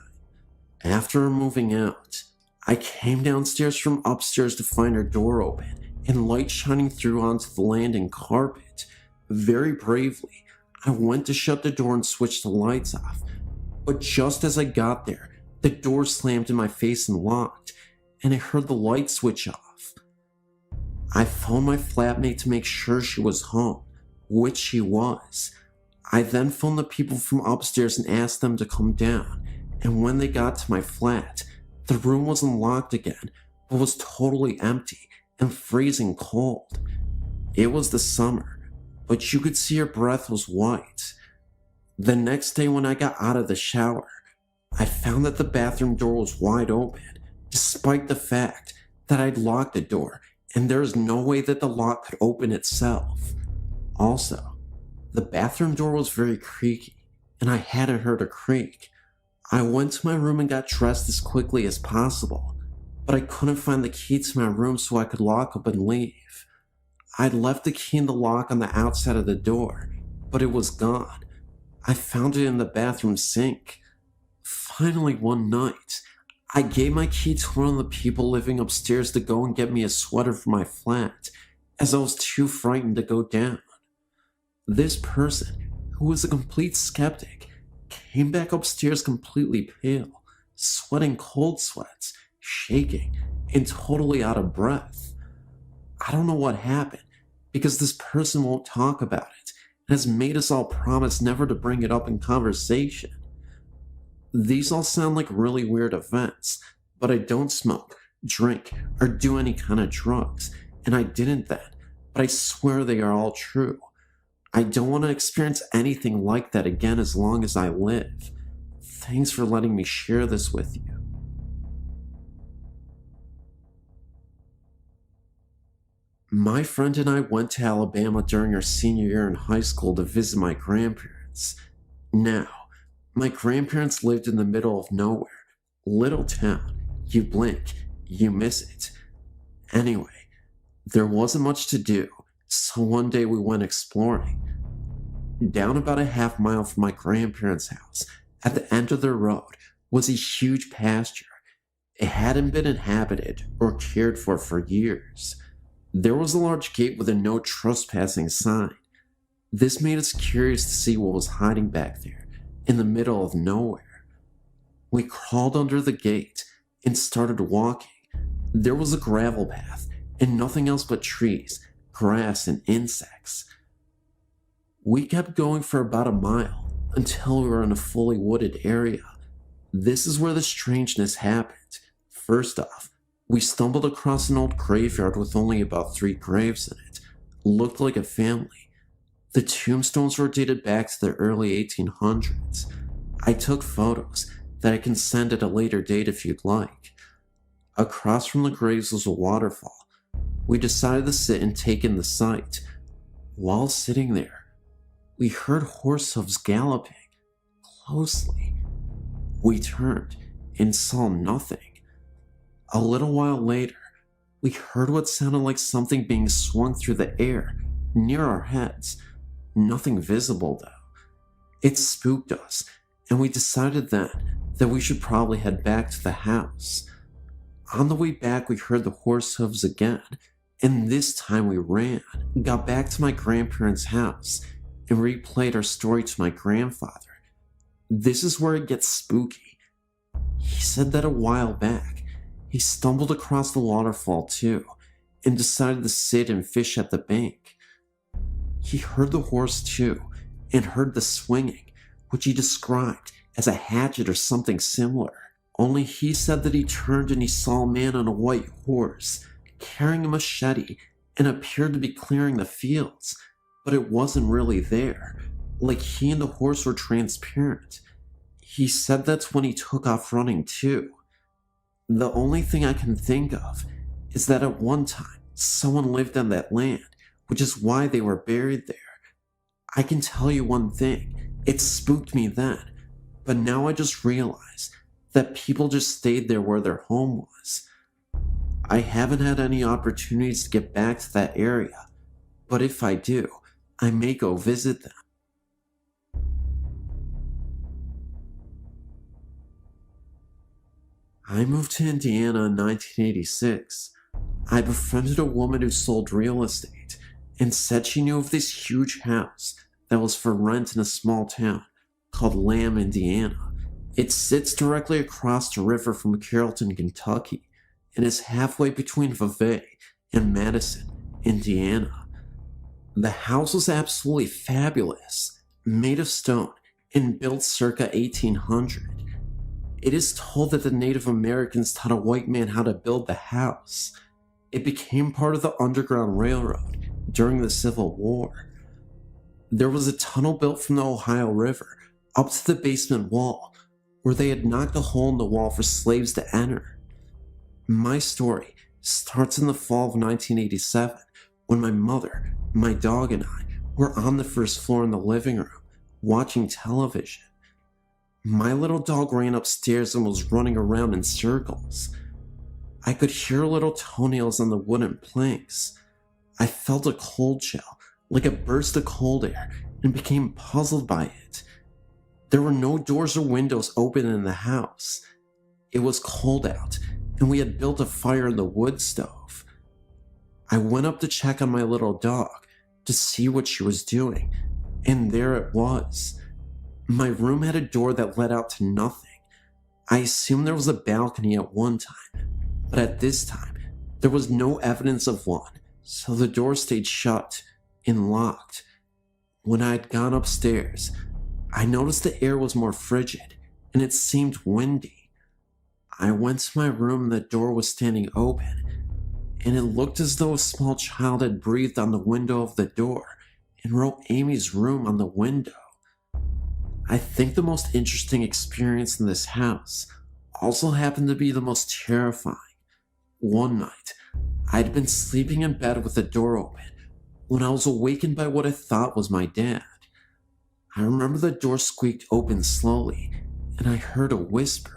After her moving out, I came downstairs from upstairs to find her door open and light shining through onto the landing carpet. Very bravely, I went to shut the door and switch the lights off, but just as I got there, the door slammed in my face and locked, and I heard the light switch off. I phoned my flatmate to make sure she was home, which she was. I then phoned the people from upstairs and asked them to come down, and when they got to my flat, the room wasn't locked again, but was totally empty and freezing cold. It was the summer, but you could see her breath was white. The next day when I got out of the shower, I found that the bathroom door was wide open, despite the fact that I'd locked the door, and there is no way that the lock could open itself. Also, the bathroom door was very creaky, and I hadn't heard a creak. I went to my room and got dressed as quickly as possible, but I couldn't find the key to my room so I could lock up and leave. I'd left the key in the lock on the outside of the door, but it was gone. I found it in the bathroom sink. Finally, one night, I gave my key to one of the people living upstairs to go and get me a sweater for my flat, as I was too frightened to go down. This person, who was a complete skeptic, came back upstairs completely pale, sweating cold sweats, shaking, and totally out of breath. I don't know what happened, because this person won't talk about it, and has made us all promise never to bring it up in conversation. These all sound like really weird events, but I don't smoke, drink, or do any kind of drugs, and I didn't then, but I swear they are all true. I don't want to experience anything like that again as long as I live. Thanks for letting me share this with you. My friend and I went to Alabama during our senior year in high school to visit my grandparents. Now, my grandparents lived in the middle of nowhere, little town. You blink, you miss it. Anyway, there wasn't much to do, so one day we went exploring. Down about a half mile from my grandparents' house, at the end of the road, was a huge pasture. It hadn't been inhabited or cared for years. There was a large gate with a no trespassing sign. This made us curious to see what was hiding back there, in the middle of nowhere. We crawled under the gate and started walking. There was a gravel path and nothing else but trees, grass, and insects. We kept going for about a mile until we were in a fully wooded area. This is where the strangeness happened. First off, we stumbled across an old graveyard with only about 3 graves in it. Looked like a family. The tombstones were dated back to the early 1800s. I took photos that I can send at a later date if you'd like. Across from the graves was a waterfall. We decided to sit and take in the sight. While sitting there, we heard horse hooves galloping closely. We turned and saw nothing. A little while later, we heard what sounded like something being swung through the air near our heads. Nothing visible though. It spooked us, and we decided then that we should probably head back to the house. On the way back, we heard the horse hooves again, and this time we ran, got back to my grandparents' house, and replayed our story to my grandfather. This is where it gets spooky. He said that a while back, he stumbled across the waterfall too, and decided to sit and fish at the bank. He heard the horse too, and heard the swinging, which he described as a hatchet or something similar. Only he said that he turned and he saw a man on a white horse, carrying a machete, and appeared to be clearing the fields, but it wasn't really there, like he and the horse were transparent. He said that's when he took off running too. The only thing I can think of is that at one time, someone lived on that land, which is why they were buried there. I can tell you one thing, it spooked me then, but now I just realize that people just stayed there where their home was. I haven't had any opportunities to get back to that area, but if I do, I may go visit them. I moved to Indiana in 1986. I befriended a woman who sold real estate and said she knew of this huge house that was for rent in a small town called Lamb, Indiana. It sits directly across the river from Carrollton, Kentucky, and is halfway between Vevey and Madison, Indiana. The house was absolutely fabulous, made of stone and built circa 1800. It is told that the Native Americans taught a white man how to build the house. It became part of the Underground Railroad during the Civil War. There was a tunnel built from the Ohio River up to the basement wall, where they had knocked a hole in the wall for slaves to enter. My story starts in the fall of 1987, when my mother, my dog, and I were on the first floor in the living room, watching television. My little dog ran upstairs and was running around in circles. I could hear little toenails on the wooden planks. I felt a cold chill, like a burst of cold air, and became puzzled by it. There were no doors or windows open in the house. It was cold out, and we had built a fire in the wood stove. I went up to check on my little dog to see what she was doing, and there it was. My room had a door that led out to nothing. I assumed there was a balcony at one time, but at this time, there was no evidence of one, so the door stayed shut and locked. When I had gone upstairs, I noticed the air was more frigid, and it seemed windy. I went to my room and the door was standing open, and it looked as though a small child had breathed on the window of the door and wrote Amy's room on the window. I think the most interesting experience in this house also happened to be the most terrifying. One night, I'd been sleeping in bed with the door open when I was awakened by what I thought was my dad. I remember the door squeaked open slowly, and I heard a whisper.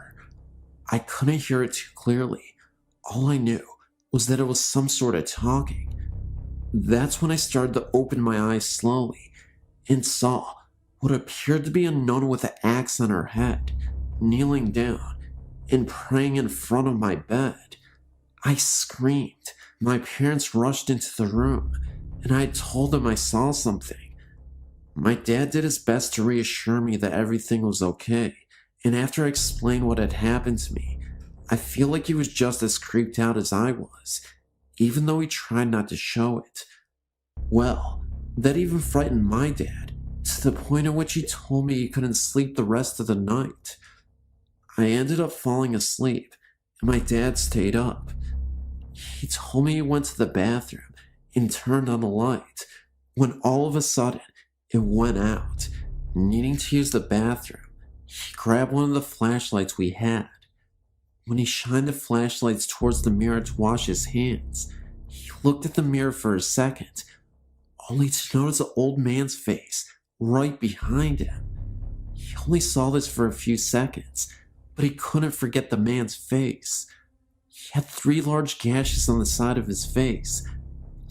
I couldn't hear it too clearly. All I knew was that it was some sort of talking. That's when I started to open my eyes slowly and saw what appeared to be a nun with an axe on her head, kneeling down and praying in front of my bed. I screamed. My parents rushed into the room, and I told them I saw something. My dad did his best to reassure me that everything was okay, and after I explained what had happened to me, I feel like he was just as creeped out as I was, even though he tried not to show it. Well, that even frightened my dad, to the point at which he told me he couldn't sleep the rest of the night. I ended up falling asleep, and my dad stayed up. He told me he went to the bathroom and turned on the light, when all of a sudden it went out. Needing to use the bathroom, he grabbed one of the flashlights we had. When he shined the flashlights towards the mirror to wash his hands, he looked at the mirror for a second, only to notice an old man's face right behind him. He only saw this for a few seconds, but he couldn't forget the man's face. He had 3 large gashes on the side of his face,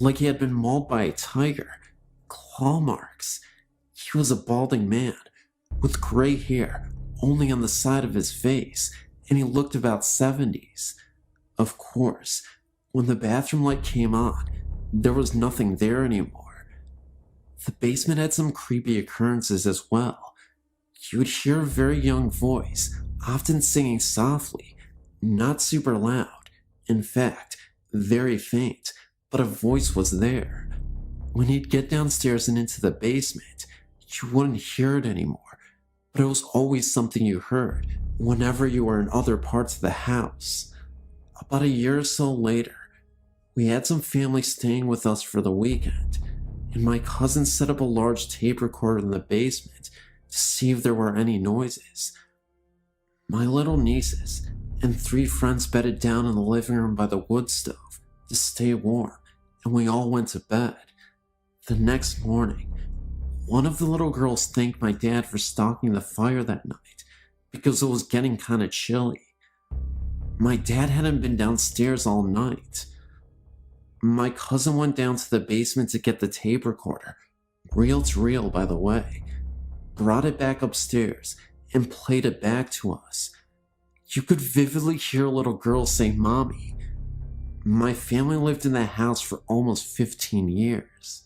like he had been mauled by a tiger. Claw marks. He was a balding man, with gray hair only on the side of his face, and he looked about 70s. Of course, when the bathroom light came on, there was nothing there anymore. The basement had some creepy occurrences as well. You would hear a very young voice, often singing softly, not super loud. In fact, very faint, but a voice was there. When he'd get downstairs and into the basement, you wouldn't hear it anymore, but it was always something you heard whenever you were in other parts of the house. About a year or so later, we had some family staying with us for the weekend, and my cousin set up a large tape recorder in the basement to see if there were any noises. My little nieces and 3 friends bedded down in the living room by the wood stove to stay warm, and we all went to bed. The next morning, one of the little girls thanked my dad for stocking the fire that night because it was getting kind of chilly. My dad hadn't been downstairs all night. My cousin went down to the basement to get the tape recorder, reel to reel by the way, brought it back upstairs, and played it back to us. You could vividly hear a little girl say "Mommy." My family lived in that house for almost 15 years.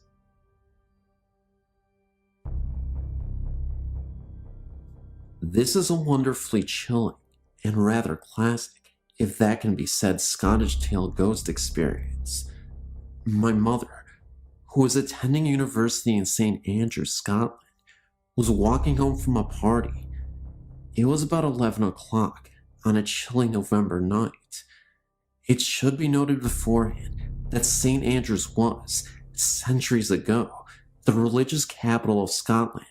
This is a wonderfully chilling and rather classic, if that can be said, Scottish tale ghost experience. My mother, who was attending university in St. Andrews, Scotland, was walking home from a party. It was about 11 o'clock on a chilly November night. It should be noted beforehand that St. Andrews was, centuries ago, the religious capital of Scotland,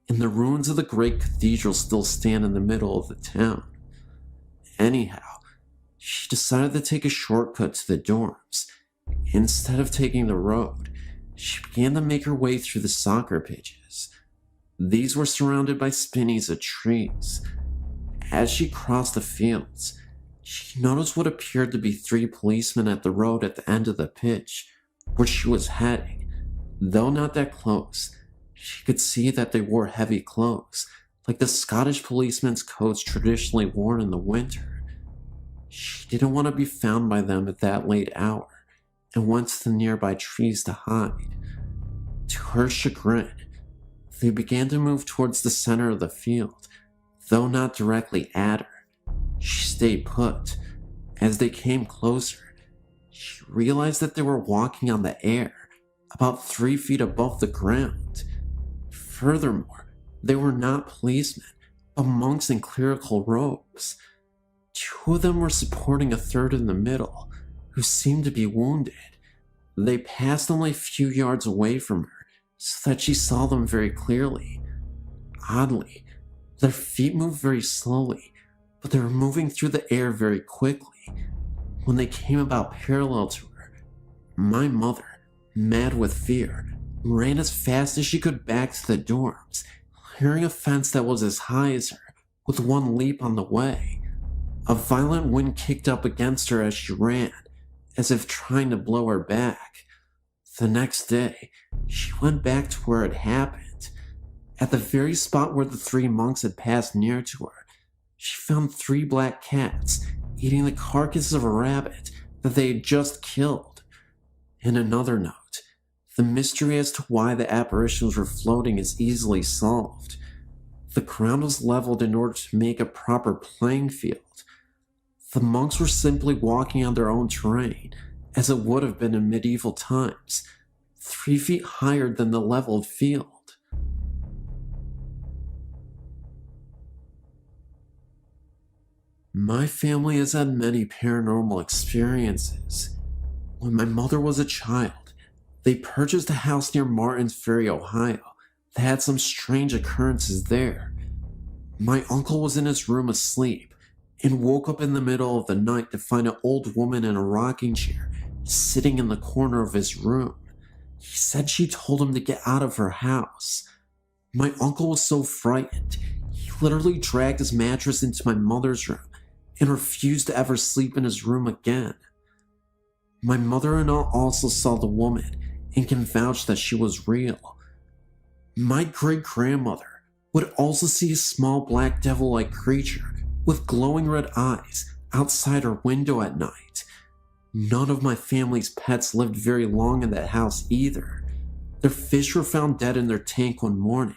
and the ruins of the great cathedral still stand in the middle of the town. Anyhow, she decided to take a shortcut to the dorms. Instead of taking the road, she began to make her way through the soccer pitches. These were surrounded by spinneys of trees. As she crossed the fields, she noticed what appeared to be 3 policemen at the road at the end of the pitch, where she was heading. Though not that close, she could see that they wore heavy clothes, like the Scottish policemen's coats traditionally worn in the winter. She didn't want to be found by them at that late hour and went to the nearby trees to hide. To her chagrin, they began to move towards the center of the field, though not directly at her. She stayed put. As they came closer, she realized that they were walking on the air, about 3 feet above the ground. Furthermore, they were not policemen, but monks in clerical robes. 2 of them were supporting a third in the middle, who seemed to be wounded. They passed only a few yards away from her, so that she saw them very clearly. Oddly, their feet moved very slowly, but they were moving through the air very quickly. When they came about parallel to her, my mother, mad with fear, ran as fast as she could back to the dorms, clearing a fence that was as high as her, with one leap on the way. A violent wind kicked up against her as she ran, as if trying to blow her back. The next day, she went back to where it happened. At the very spot where the 3 monks had passed near to her, she found 3 black cats eating the carcass of a rabbit that they had just killed. In another note, the mystery as to why the apparitions were floating is easily solved. The ground was leveled in order to make a proper playing field. The monks were simply walking on their own terrain, as it would have been in medieval times, 3 feet higher than the leveled field. My family has had many paranormal experiences. When my mother was a child, they purchased a house near Martins Ferry, Ohio, that had some strange occurrences there. My uncle was in his room asleep and woke up in the middle of the night to find an old woman in a rocking chair sitting in the corner of his room. He said she told him to get out of her house. My uncle was so frightened, he literally dragged his mattress into my mother's room and refused to ever sleep in his room again. My mother-in-law also saw the woman and can vouch that she was real. My great-grandmother would also see a small black devil-like creature with glowing red eyes outside her window at night. None of my family's pets lived very long in that house either. Their fish were found dead in their tank one morning.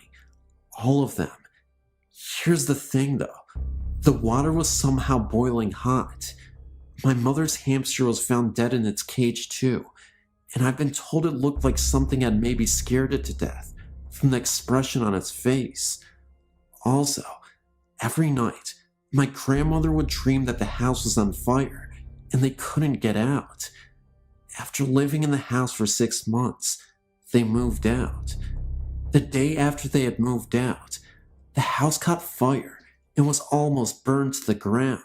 All of them. Here's the thing though. The water was somehow boiling hot. My mother's hamster was found dead in its cage too, and I've been told it looked like something had maybe scared it to death from the expression on its face. Also, every night, my grandmother would dream that the house was on fire and they couldn't get out. After living in the house for 6 months, they moved out. The day after they had moved out, the house caught fire and was almost burned to the ground.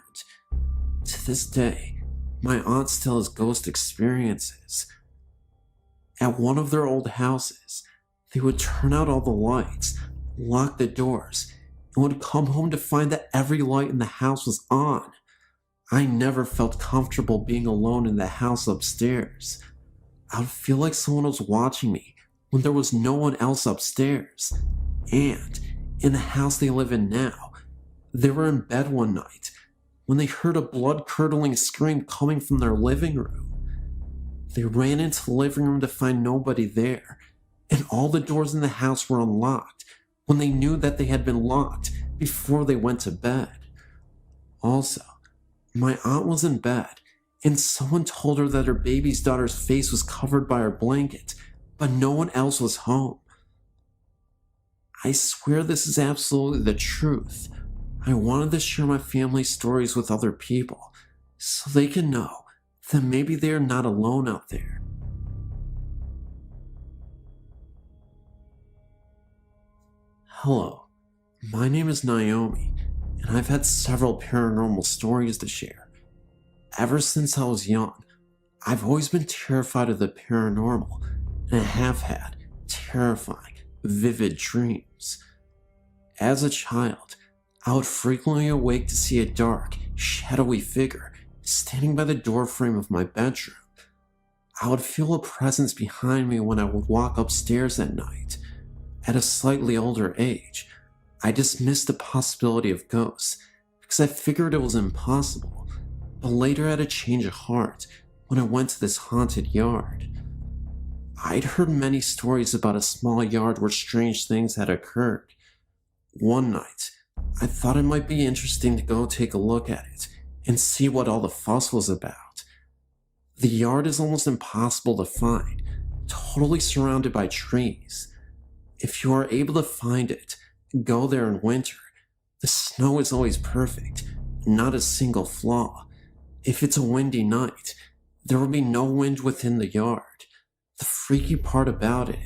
To this day, my aunt still has ghost experiences. At one of their old houses, they would turn out all the lights, lock the doors, and would come home to find that every light in the house was on. I never felt comfortable being alone in the house upstairs. I would feel like someone was watching me when there was no one else upstairs. And in the house they live in now, they were in bed one night when they heard a blood-curdling scream coming from their living room. They ran into the living room to find nobody there, and all the doors in the house were unlocked when they knew that they had been locked before they went to bed. Also, my aunt was in bed, and someone told her that her baby's daughter's face was covered by her blanket, but no one else was home. I swear this is absolutely the truth. I wanted to share my family stories with other people, so they can know that maybe they are not alone out there. Hello, my name is Naomi, and I've had several paranormal stories to share. Ever since I was young, I've always been terrified of the paranormal, and I have had terrifying, vivid dreams. As a child, I would frequently awake to see a dark, shadowy figure standing by the doorframe of my bedroom. I would feel a presence behind me when I would walk upstairs at night. At a slightly older age, I dismissed the possibility of ghosts because I figured it was impossible. but later had a change of heart when I went to this haunted yard. I'd heard many stories about a small yard where strange things had occurred. One night, I thought it might be interesting to go take a look at it and see what all the fuss was about. The yard is almost impossible to find, totally surrounded by trees. If you are able to find it, go there in winter. The snow is always perfect, not a single flaw. If it's a windy night, there will be no wind within the yard. The freaky part about it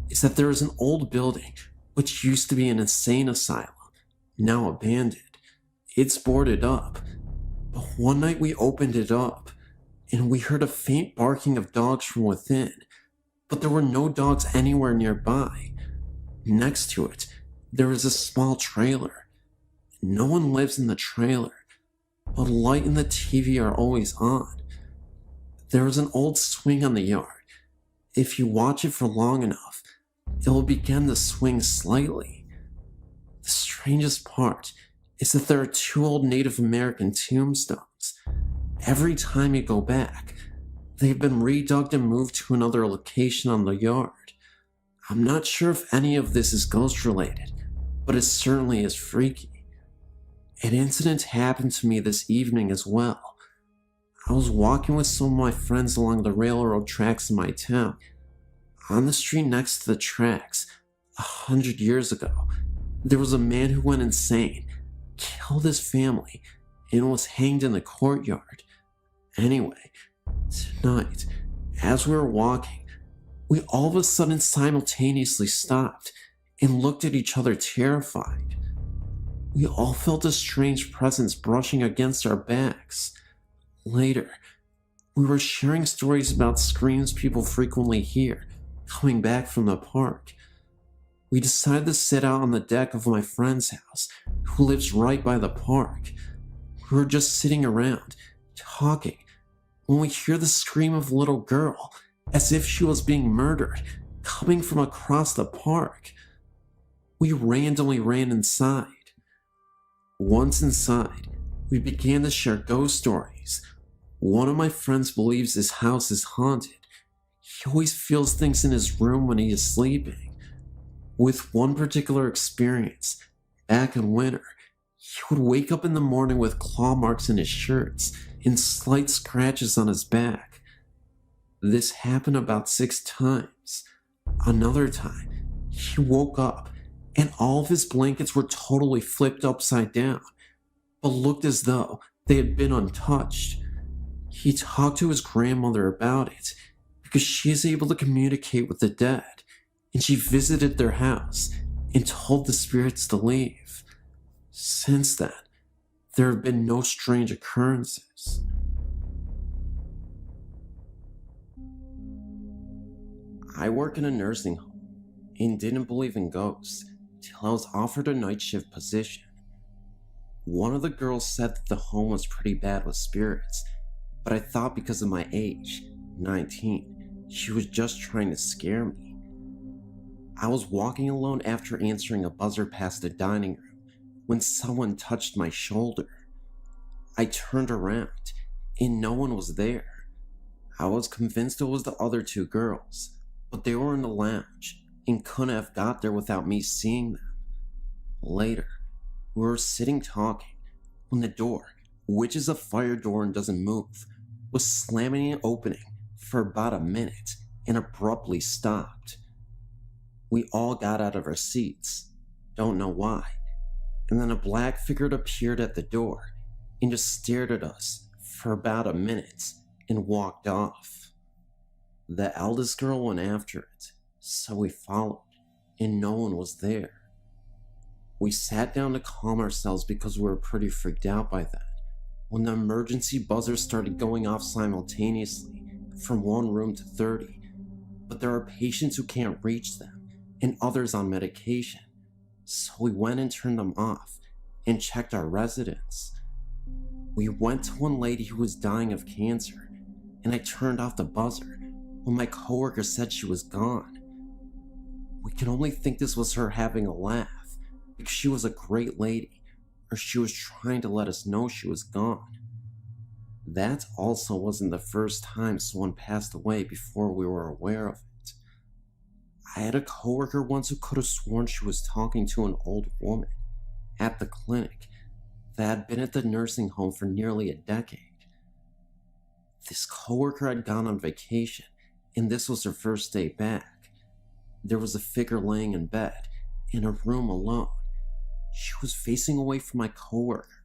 is that there is an old building which used to be an insane asylum, now abandoned. It's boarded up, but one night we opened it up and we heard a faint barking of dogs from within, but there were no dogs anywhere nearby. Next to it, there is a small trailer. No one lives in the trailer, but light and the TV are always on. There is an old swing on the yard. If you watch it for long enough, it will begin to swing slightly. The strangest part is that there are 2 old Native American tombstones. Every time you go back, they've been redug and moved to another location on the yard. I'm not sure if any of this is ghost related, but it certainly is freaky. An incident happened to me this evening as well. I was walking with some of my friends along the railroad tracks in my town. On the street next to the tracks, 100 years ago, there was a man who went insane, killed his family, and was hanged in the courtyard. Anyway, tonight, as we were walking, we all of a sudden simultaneously stopped and looked at each other terrified. We all felt a strange presence brushing against our backs. Later, we were sharing stories about screams people frequently hear coming back from the park. We decided to sit out on the deck of my friend's house, who lives right by the park. We were just sitting around, talking, when we hear the scream of a little girl, as if she was being murdered, coming from across the park. We randomly ran inside. Once inside, we began to share ghost stories. One of my friends believes his house is haunted. He always feels things in his room when he is sleeping. With one particular experience, back in winter, he would wake up in the morning with claw marks in his shirts and slight scratches on his back. This happened about 6 times. Another time, he woke up and all of his blankets were totally flipped upside down, but looked as though they had been untouched. He talked to his grandmother about it because she is able to communicate with the dead, and she visited their house and told the spirits to leave. Since then, there have been no strange occurrences. I work in a nursing home and didn't believe in ghosts till I was offered a night shift position. One of the girls said that the home was pretty bad with spirits, but I thought because of my age, 19, she was just trying to scare me. I was walking alone after answering a buzzer past the dining room when someone touched my shoulder. I turned around and no one was there. I was convinced it was the other 2 girls, but they were in the lounge and couldn't have got there without me seeing them. Later, we were sitting talking when the door, which is a fire door and doesn't move, was slamming and opening for about a minute and abruptly stopped. We all got out of our seats, don't know why, and then a black figure appeared at the door and just stared at us for about a minute and walked off. The eldest girl went after it, so we followed, and no one was there. We sat down to calm ourselves because we were pretty freaked out by that, when the emergency buzzers started going off simultaneously from one room to 30, but there are patients who can't reach them and others on medication, so we went and turned them off and checked our residents. We went to one lady who was dying of cancer, and I turned off the buzzer when my coworker said she was gone. We can only think this was her having a laugh because she was a great lady, or she was trying to let us know she was gone. That also wasn't the first time someone passed away before we were aware of it. I had a coworker once who could have sworn she was talking to an old woman at the clinic that had been at the nursing home for nearly a decade. This coworker had gone on vacation, and this was her first day back. There was a figure laying in bed, in a room alone. She was facing away from my coworker,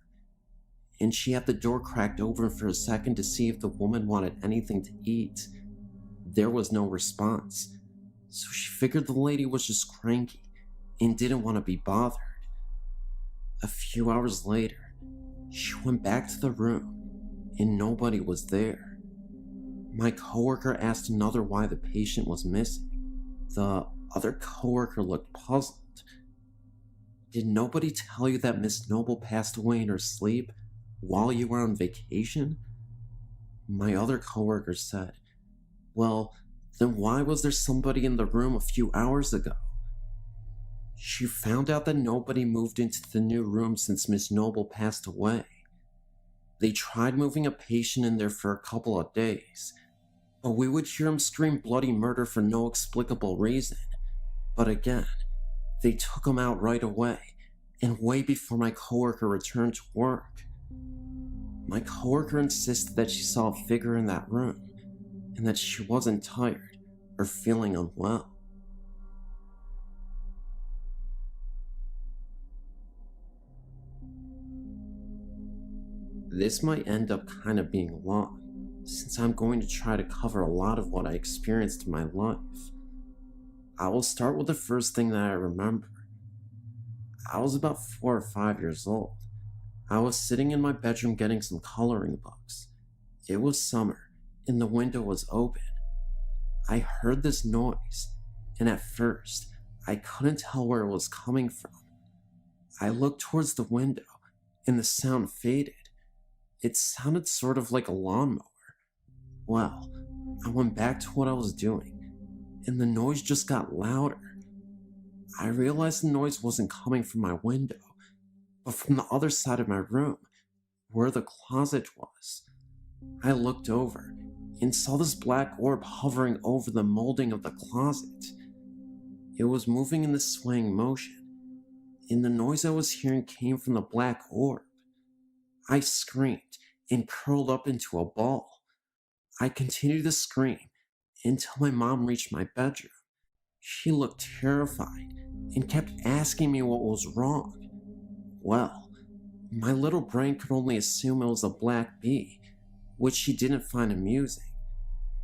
and she had the door cracked open for a second to see if the woman wanted anything to eat. There was no response, so she figured the lady was just cranky and didn't want to be bothered. A few hours later, she went back to the room, and nobody was there. My coworker asked another why the patient was missing. The other coworker looked puzzled. Did nobody tell you that Miss Noble passed away in her sleep while you were on vacation? My other coworker said, well, then why was there somebody in the room a few hours ago? She found out that nobody moved into the new room since Miss Noble passed away. They tried moving a patient in there for a couple of days, but we would hear him scream bloody murder for no explicable reason. But again, they took him out right away, and way before my coworker returned to work. My coworker insisted that she saw a figure in that room, and that she wasn't tired or feeling unwell. This might end up kind of being long, since I'm going to try to cover a lot of what I experienced in my life. I will start with the first thing that I remember. I was about 4 or 5 years old. I was sitting in my bedroom getting some coloring books. It was summer, and the window was open. I heard this noise, and at first, I couldn't tell where it was coming from. I looked towards the window, and the sound faded. It sounded sort of like a lawnmower. Well, I went back to what I was doing, and the noise just got louder. I realized the noise wasn't coming from my window, but from the other side of my room, where the closet was. I looked over and saw this black orb hovering over the molding of the closet. It was moving in this swaying motion, and the noise I was hearing came from the black orb. I screamed and curled up into a ball. I continued to scream until my mom reached my bedroom. She looked terrified and kept asking me what was wrong. Well, my little brain could only assume it was a black bee, which she didn't find amusing.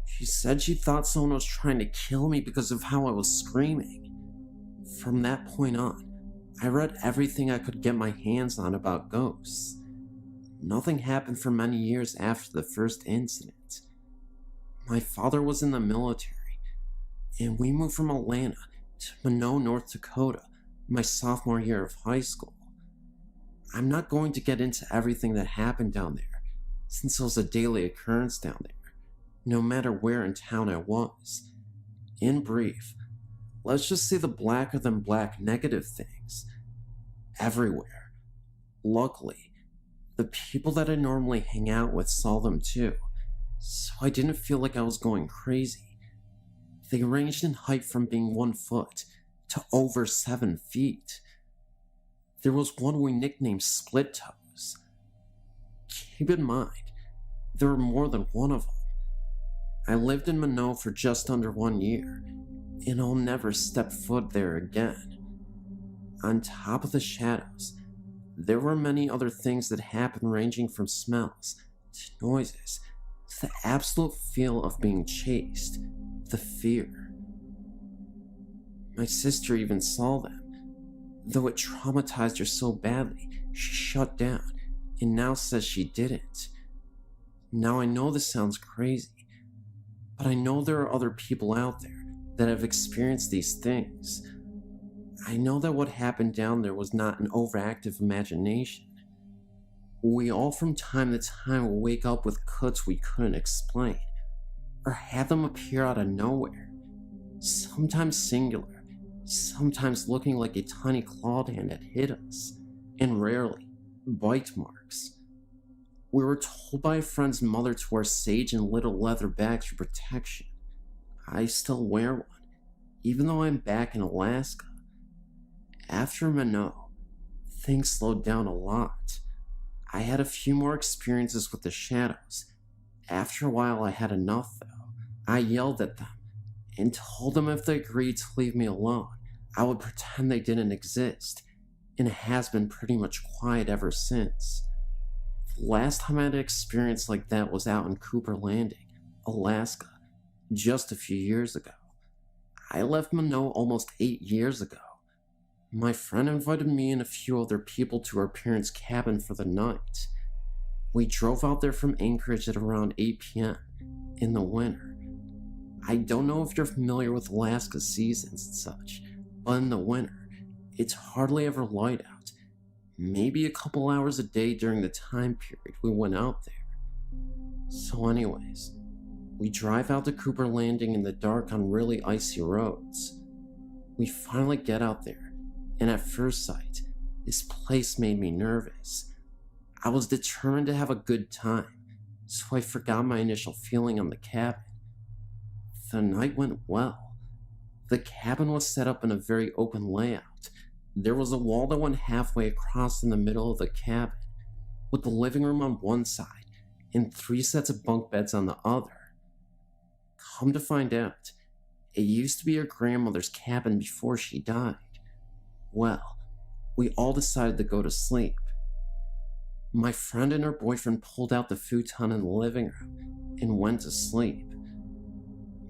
She said she thought someone was trying to kill me because of how I was screaming. From that point on, I read everything I could get my hands on about ghosts. Nothing happened for many years after the first incident. My father was in the military, and we moved from Atlanta to Minot, North Dakota, my sophomore year of high school. I'm not going to get into everything that happened down there, since it was a daily occurrence down there, no matter where in town I was. In brief, let's just say the blacker than black negative things. Everywhere. Luckily, the people that I normally hang out with saw them too, so I didn't feel like I was going crazy. They ranged in height from being 1 foot to over 7 feet. There was one we nicknamed Split Toes. Keep in mind, there were more than one of them. I lived in Minot for just under 1 year, and I'll never step foot there again. On top of the shadows, there were many other things that happened, ranging from smells to noises to the absolute feel of being chased, the fear. My sister even saw them, though it traumatized her so badly she shut down and now says she didn't. Now I know this sounds crazy, but I know there are other people out there that have experienced these things. I know that what happened down there was not an overactive imagination. We all from time to time will wake up with cuts we couldn't explain, or have them appear out of nowhere, sometimes singular, sometimes looking like a tiny clawed hand had hit us, and rarely bite marks. We were told by a friend's mother to wear sage and little leather bags for protection. I still wear one, even though I'm back in Alaska. After Minot, things slowed down a lot. I had a few more experiences with the shadows. After a while, I had enough, though. I yelled at them and told them if they agreed to leave me alone, I would pretend they didn't exist, and it has been pretty much quiet ever since. The last time I had an experience like that was out in Cooper Landing, Alaska, just a few years ago. I left Minot almost 8 years ago. My friend invited me and a few other people to her parents' cabin for the night. We drove out there from Anchorage at around 8 p.m. in the winter. I don't know if you're familiar with Alaska's seasons and such, but in the winter, it's hardly ever light out. Maybe a couple hours a day during the time period we went out there. So anyways, we drive out to Cooper Landing in the dark on really icy roads. We finally get out there, and at first sight, this place made me nervous. I was determined to have a good time, so I forgot my initial feeling on the cabin. The night went well. The cabin was set up in a very open layout. There was a wall that went halfway across in the middle of the cabin, with the living room on one side and 3 sets of bunk beds on the other. Come to find out, it used to be her grandmother's cabin before she died. Well, we all decided to go to sleep. My friend and her boyfriend pulled out the futon in the living room and went to sleep.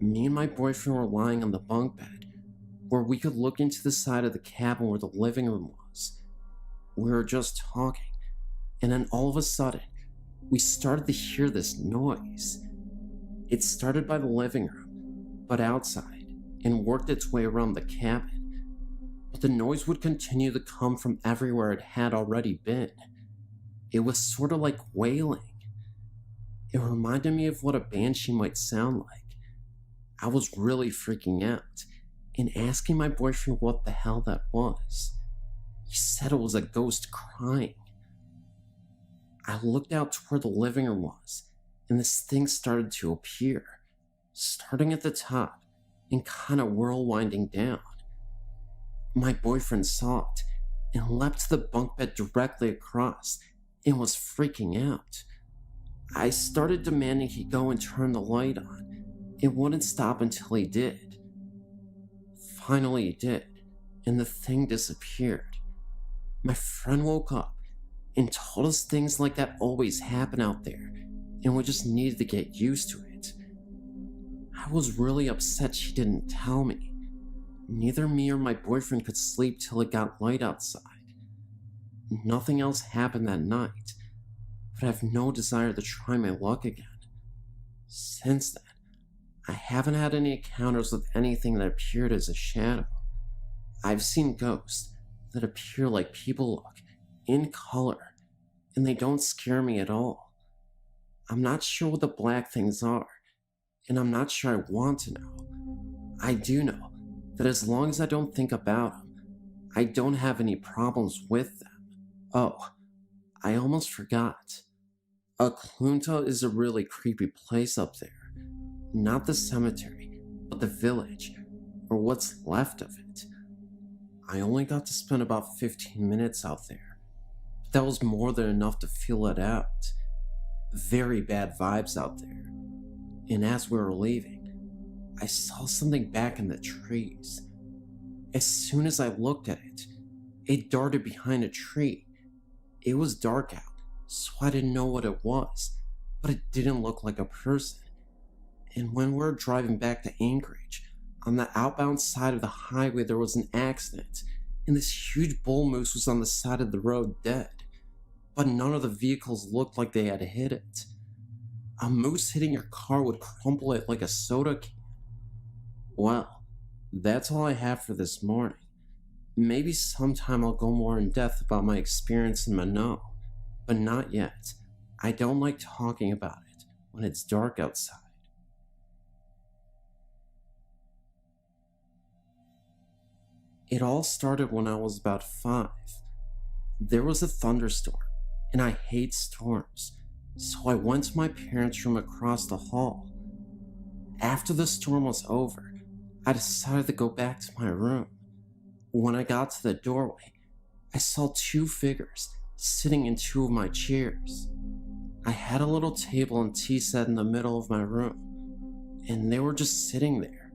Me and my boyfriend were lying on the bunk bed, where we could look into the side of the cabin where the living room was. We were just talking, and then all of a sudden, we started to hear this noise. It started by the living room, but outside, and worked its way around the cabin. But the noise would continue to come from everywhere it had already been. It was sort of like wailing. It reminded me of what a banshee might sound like. I was really freaking out and asking my boyfriend what the hell that was. He said it was a ghost crying. I looked out to where the living room was, and this thing started to appear, starting at the top and kind of whirlwinding down. My boyfriend saw it and leapt to the bunk bed directly across and was freaking out. I started demanding he go and turn the light on. It wouldn't stop until he did. Finally he did, and the thing disappeared. My friend woke up and told us things like that always happen out there, and we just needed to get used to it. I was really upset she didn't tell me. Neither me or my boyfriend could sleep till it got light outside. Nothing else happened that night, but I have no desire to try my luck again. Since then, I haven't had any encounters with anything that appeared as a shadow. I've seen ghosts that appear like people look, in color, and they don't scare me at all. I'm not sure what the black things are, and I'm not sure I want to know. I do know that as long as I don't think about them, I don't have any problems with them. Oh, I almost forgot. Oklunta is a really creepy place up there. Not the cemetery, but the village, or what's left of it. I only got to spend about 15 minutes out there, but that was more than enough to feel it out. Very bad vibes out there. And as we were leaving, I saw something back in the trees. As soon as I looked at it, it darted behind a tree. It was dark out, so I didn't know what it was, but it didn't look like a person. And when we were driving back to Anchorage, on the outbound side of the highway there was an accident, and this huge bull moose was on the side of the road dead. But none of the vehicles looked like they had hit it. A moose hitting your car would crumple it like a soda can. Well, that's all I have for this morning. Maybe sometime I'll go more in depth about my experience in Minot, but not yet. I don't like talking about it when it's dark outside. It all started when I was about 5. There was a thunderstorm, and I hate storms, so I went to my parents' room across the hall. After the storm was over, I decided to go back to my room. When I got to the doorway, I saw two figures sitting in two of my chairs. I had a little table and tea set in the middle of my room, and they were just sitting there.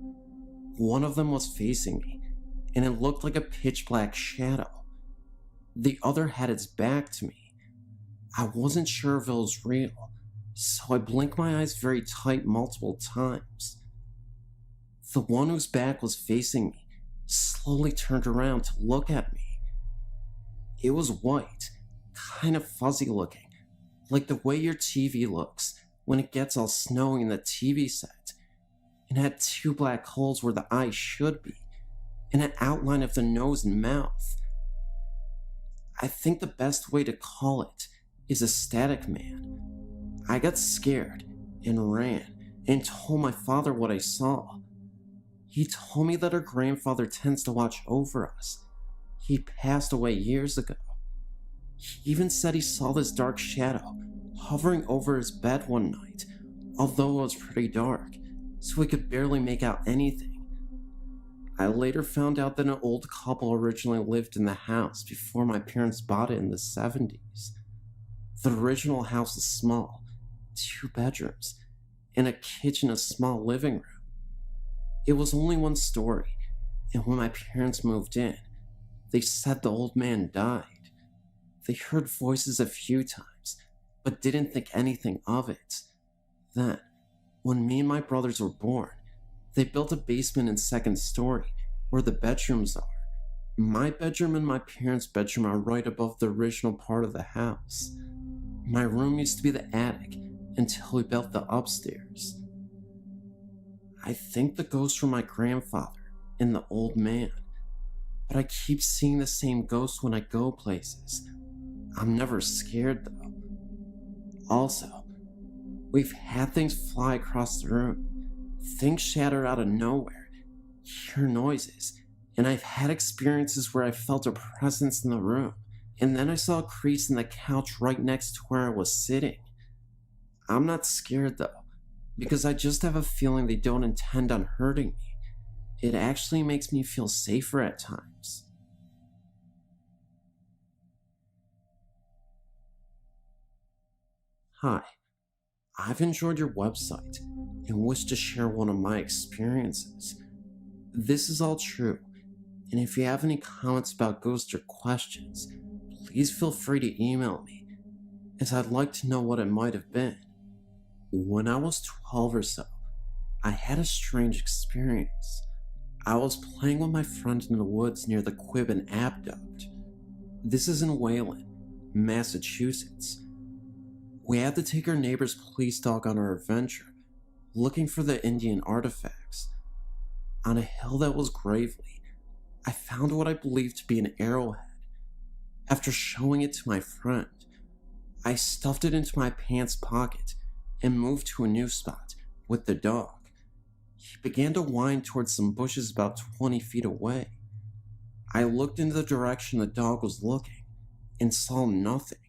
One of them was facing me, and it looked like a pitch black shadow. The other had its back to me. I wasn't sure if it was real, so I blinked my eyes very tight multiple times. The one whose back was facing me slowly turned around to look at me. It was white, kind of fuzzy looking, like the way your TV looks when it gets all snowy in the TV set, and had two black holes where the eyes should be, and an outline of the nose and mouth. I think the best way to call it is a static man. I got scared and ran and told my father what I saw. He told me that our grandfather tends to watch over us. He passed away years ago. He even said he saw this dark shadow hovering over his bed one night, although it was pretty dark, so we could barely make out anything. I later found out that an old couple originally lived in the house before my parents bought it in the 70s. The original house is small, 2 bedrooms, and a kitchen, a small living room. It was only 1 story, and when my parents moved in, they said the old man died. They heard voices a few times, but didn't think anything of it. Then, when me and my brothers were born, they built a basement and 2nd story where the bedrooms are. My bedroom and my parents' bedroom are right above the original part of the house. My room used to be the attic until we built the upstairs. I think the ghosts were my grandfather and the old man, but I keep seeing the same ghosts when I go places. I'm never scared though. Also, we've had things fly across the room, things shatter out of nowhere, hear noises, and I've had experiences where I felt a presence in the room, and then I saw a crease in the couch right next to where I was sitting. I'm not scared though, because I just have a feeling they don't intend on hurting me. It actually makes me feel safer at times. Hi, I've enjoyed your website and wish to share one of my experiences. This is all true, and if you have any comments about ghosts or questions, please feel free to email me, as I'd like to know what it might have been. When I was 12 or so, I had a strange experience. I was playing with my friend in the woods near the Quibbin Aqueduct. This is in Wayland, Massachusetts. We had to take our neighbor's police dog on our adventure, looking for the Indian artifacts. On a hill that was gravelly, I found what I believed to be an arrowhead. After showing it to my friend, I stuffed it into my pants pocket and moved to a new spot with the dog. He began to wind towards some bushes about 20 feet away. I looked in the direction the dog was looking and saw nothing.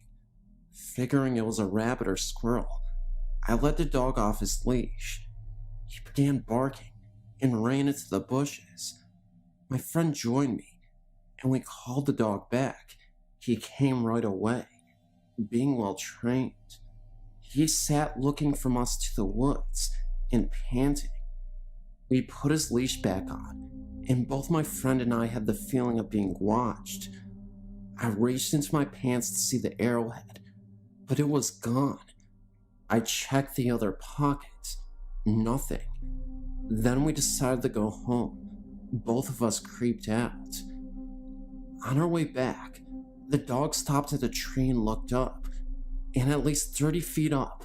Figuring it was a rabbit or squirrel, I let the dog off his leash. He began barking and ran into the bushes. My friend joined me, and we called the dog back. He came right away, being well trained. He sat looking from us to the woods and panting. We put his leash back on, and both my friend and I had the feeling of being watched. I reached into my pants to see the arrowhead, but it was gone. I checked the other pockets. Nothing. Then we decided to go home. Both of us creeped out. On our way back, the dog stopped at a tree and looked up, and at least 30 feet up,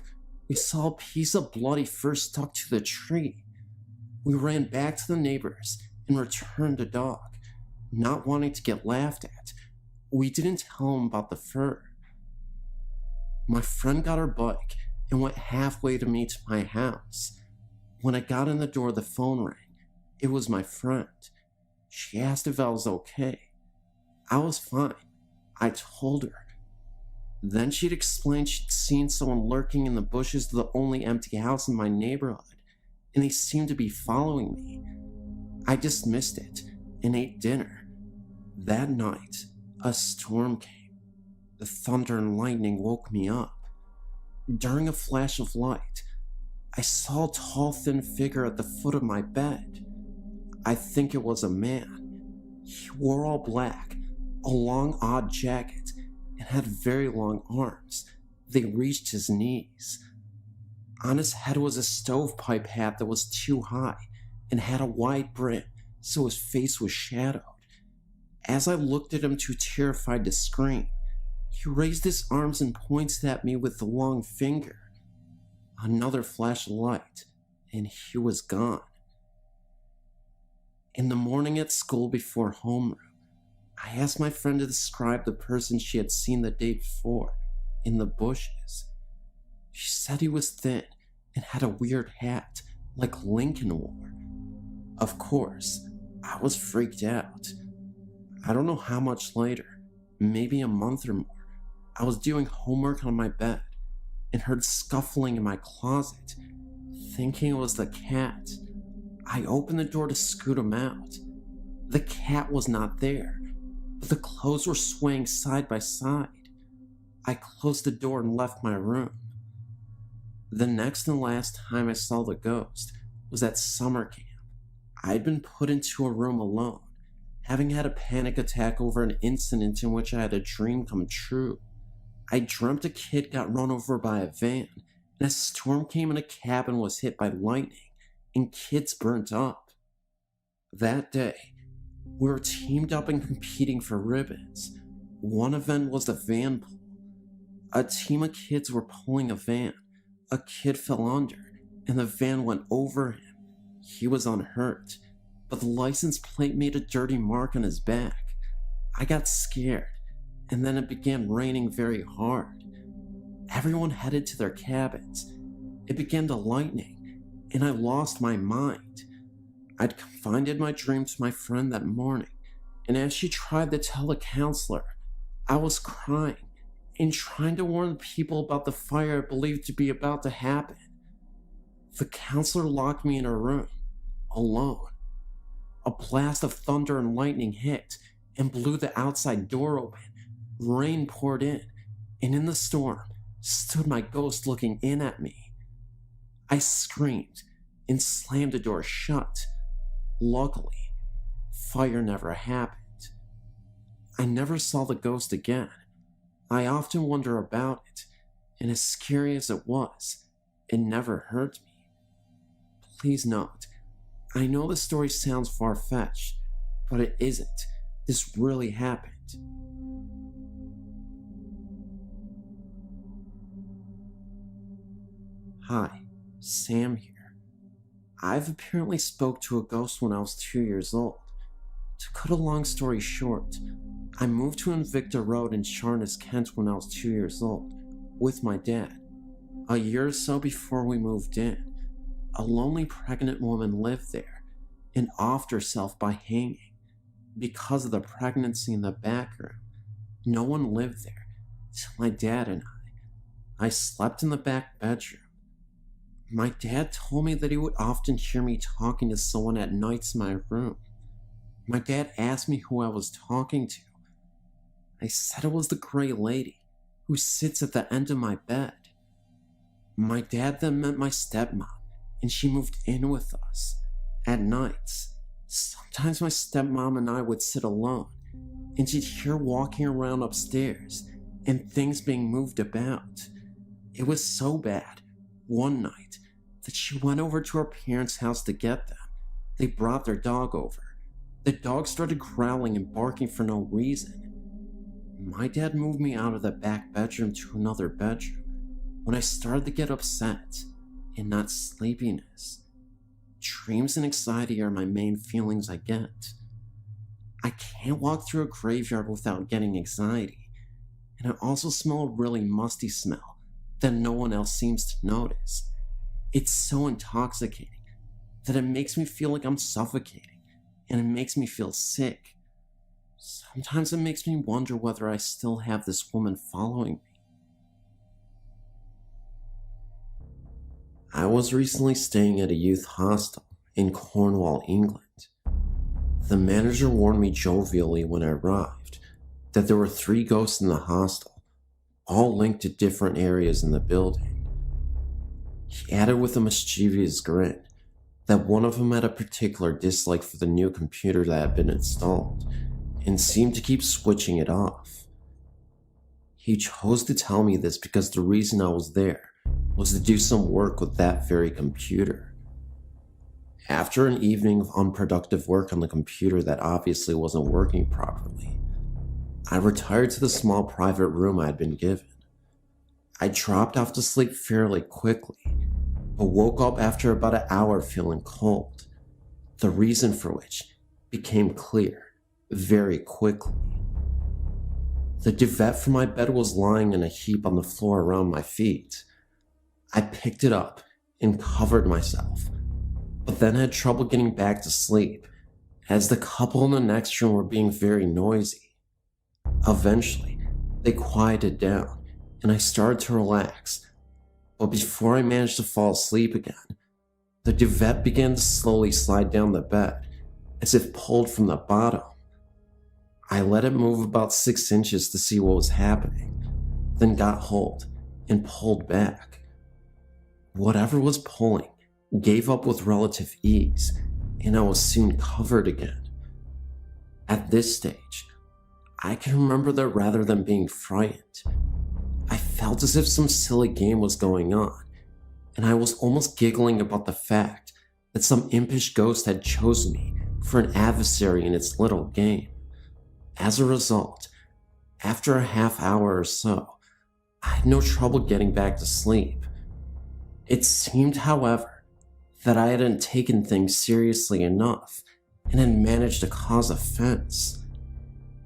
we saw a piece of bloody fur stuck to the tree. We ran back to the neighbors and returned the dog, not wanting to get laughed at. We didn't tell them about the fur. My friend got her bike and went halfway to me to my house. When I got in the door, the phone rang. It was my friend. She asked if I was okay. I was fine. I told her. Then she'd explained she'd seen someone lurking in the bushes of the only empty house in my neighborhood, and they seemed to be following me. I dismissed it and ate dinner. That night, a storm came. The thunder and lightning woke me up. During a flash of light, I saw a tall, thin figure at the foot of my bed. I think it was a man. He wore all black, a long, odd jacket, and had very long arms. They reached his knees. On his head was a stovepipe hat that was too high and had a wide brim, so his face was shadowed. As I looked at him, too terrified to scream, he raised his arms and pointed at me with the long finger. Another flash of light, and he was gone. In the morning at school before homeroom, I asked my friend to describe the person she had seen the day before in the bushes. She said he was thin and had a weird hat like Lincoln wore. Of course, I was freaked out. I don't know how much later, maybe a month or more, I was doing homework on my bed and heard scuffling in my closet, thinking it was the cat. I opened the door to scoot him out. The cat was not there, but the clothes were swaying side by side. I closed the door and left my room. The next and last time I saw the ghost was at summer camp. I'd been put into a room alone, having had a panic attack over an incident in which I had a dream come true. I dreamt a kid got run over by a van, and a storm came and a cabin was hit by lightning, and kids burnt up. That day, we were teamed up and competing for ribbons. One event was the van pull. A team of kids were pulling a van. A kid fell under, and the van went over him. He was unhurt, but the license plate made a dirty mark on his back. I got scared, and then it began raining very hard. Everyone headed to their cabins. It began to lightning, and I lost my mind. I'd confided my dream to my friend that morning, and as she tried to tell the counselor, I was crying and trying to warn people about the fire I believed to be about to happen. The counselor locked me in a room, alone. A blast of thunder and lightning hit and blew the outside door open. Rain poured in, and in the storm stood my ghost looking in at me. I screamed and slammed the door shut. Luckily, fire never happened. I never saw the ghost again. I often wonder about it, and as scary as it was, it never hurt me. Please note, I know the story sounds far-fetched, but it isn't. This really happened. Hi, Sam here. I've apparently spoke to a ghost when I was 2 years old. To cut a long story short, I moved to Invicta Road in Charnes, Kent when I was 2 years old, with my dad. A year or so before we moved in, a lonely pregnant woman lived there and offed herself by hanging. Because of the pregnancy in the back room, no one lived there till my dad and I. I slept in the back bedroom. My dad told me that he would often hear me talking to someone at nights in my room. My dad asked me who I was talking to. I said it was the gray lady who sits at the end of my bed. My dad then met my stepmom, and she moved in with us. At nights, sometimes my stepmom and I would sit alone, and she'd hear walking around upstairs and things being moved about. It was so bad, one night, that she went over to her parents' house to get them. They brought their dog over. The dog started growling and barking for no reason. My dad moved me out of the back bedroom to another bedroom when I started to get upset and not sleepiness. Dreams and anxiety are my main feelings I get. I can't walk through a graveyard without getting anxiety, and I also smell a really musty smell that no one else seems to notice. It's so intoxicating that it makes me feel like I'm suffocating, and it makes me feel sick. Sometimes it makes me wonder whether I still have this woman following me. I was recently staying at a youth hostel in Cornwall, England. The manager warned me jovially when I arrived that there were 3 ghosts in the hostel, all linked to different areas in the building. He added with a mischievous grin that one of them had a particular dislike for the new computer that had been installed and seemed to keep switching it off. He chose to tell me this because the reason I was there was to do some work with that very computer. After an evening of unproductive work on the computer that obviously wasn't working properly, I retired to the small private room I had been given. I dropped off to sleep fairly quickly, but woke up after about an hour feeling cold, the reason for which became clear very quickly. The duvet from my bed was lying in a heap on the floor around my feet. I picked it up and covered myself, but then had trouble getting back to sleep as the couple in the next room were being very noisy. Eventually, they quieted down and I started to relax, but before I managed to fall asleep again, the duvet began to slowly slide down the bed as if pulled from the bottom. I let it move about 6 inches to see what was happening, then got hold and pulled back. Whatever was pulling gave up with relative ease, and I was soon covered again. At this stage, I can remember that rather than being frightened, I felt as if some silly game was going on, and I was almost giggling about the fact that some impish ghost had chosen me for an adversary in its little game. As a result, after a half hour or so, I had no trouble getting back to sleep. It seemed, however, that I hadn't taken things seriously enough and had managed to cause offense.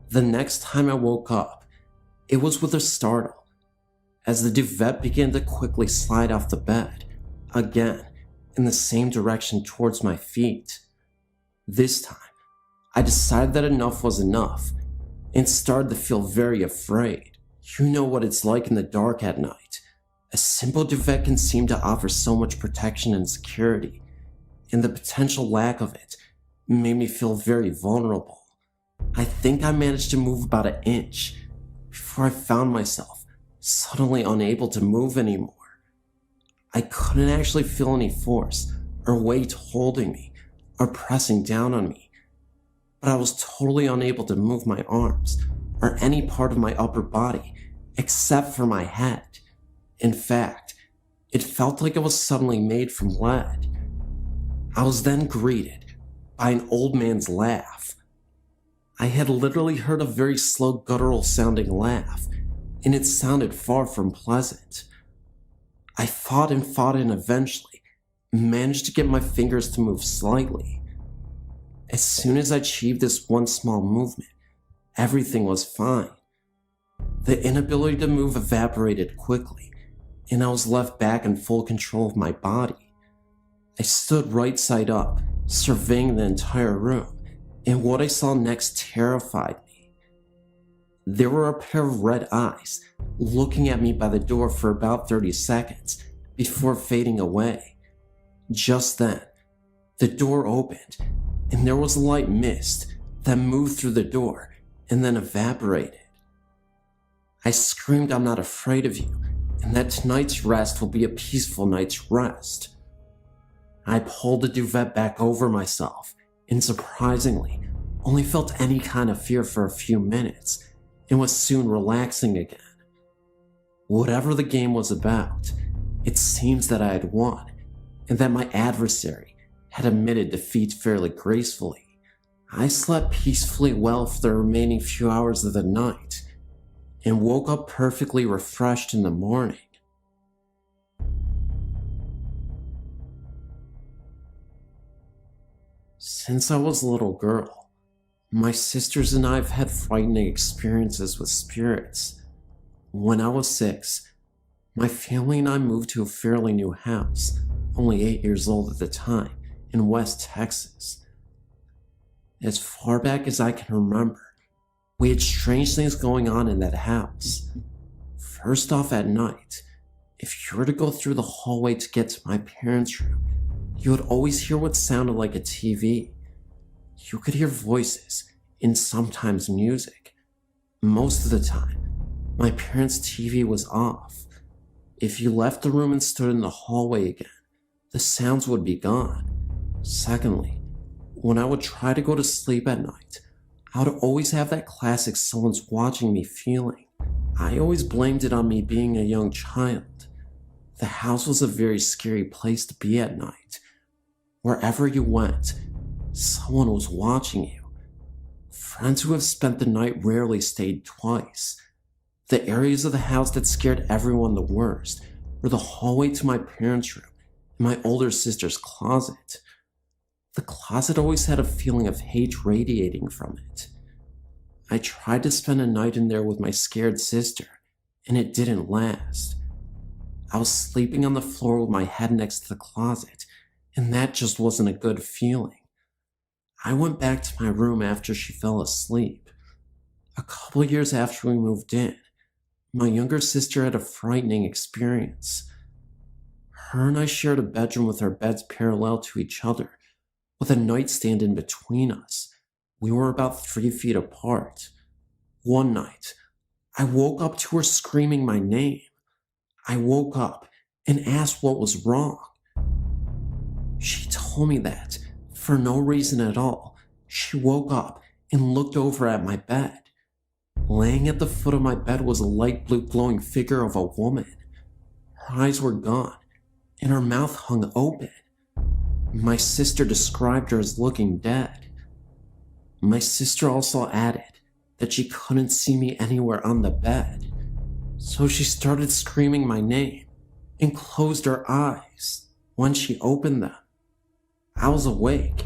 The next time I woke up, it was with a startle, as the duvet began to quickly slide off the bed, again in the same direction towards my feet. This time, I decided that enough was enough and started to feel very afraid. You know what it's like in the dark at night. A simple duvet can seem to offer so much protection and security, and the potential lack of it made me feel very vulnerable. I think I managed to move about an inch before I found myself suddenly unable to move anymore. I couldn't actually feel any force or weight holding me or pressing down on me, but I was totally unable to move my arms or any part of my upper body except for my head. In fact, it felt like it was suddenly made from lead. I was then greeted by an old man's laugh. I had literally heard a very slow guttural sounding laugh, and it sounded far from pleasant. I fought and eventually managed to get my fingers to move slightly. As soon as I achieved this one small movement, everything was fine. The inability to move evaporated quickly, and I was left back in full control of my body. I stood right side up, surveying the entire room, and what I saw next terrified me. There were a pair of red eyes looking at me by the door for about 30 seconds before fading away. Just then, the door opened, and there was a light mist that moved through the door and then evaporated. I screamed, "I'm not afraid of you, and that tonight's rest will be a peaceful night's rest." I pulled the duvet back over myself and surprisingly only felt any kind of fear for a few minutes and was soon relaxing again. Whatever the game was about, it seems that I had won and that my adversary had admitted defeat fairly gracefully. I slept peacefully well for the remaining few hours of the night and woke up perfectly refreshed in the morning. Since I was a little girl, my sisters and I have had frightening experiences with spirits. When I was 6, my family and I moved to a fairly new house, only 8 years old at the time, in West Texas. As far back as I can remember, we had strange things going on in that house. First off, at night, If you were to go through the hallway to get to my parents' room, you would always hear what sounded like a TV. You could hear voices and sometimes music. Most of the time, my parents' TV was off. If you left the room and stood in the hallway again, the sounds would be gone. Secondly, when I would try to go to sleep at night, I would always have that classic someone's watching me feeling. I always blamed it on me being a young child. The house was a very scary place to be at night. Wherever you went, someone was watching you. Friends who have spent the night rarely stayed twice. The areas of the house that scared everyone the worst were the hallway to my parents' room and my older sister's closet. The closet always had a feeling of hate radiating from it. I tried to spend a night in there with my scared sister, and it didn't last. I was sleeping on the floor with my head next to the closet, and that just wasn't a good feeling. I went back to my room after she fell asleep. A couple years after we moved in, my younger sister had a frightening experience. Her and I shared a bedroom with our beds parallel to each other, with a nightstand in between us. We were about 3 feet apart. One night, I woke up to her screaming my name. I woke up and asked what was wrong. She told me that, for no reason at all, she woke up and looked over at my bed. Laying at the foot of my bed was a light blue glowing figure of a woman. Her eyes were gone, and her mouth hung open. My sister described her as looking dead. My sister also added that she couldn't see me anywhere on the bed, so she started screaming my name and closed her eyes. When she opened them, I was awake,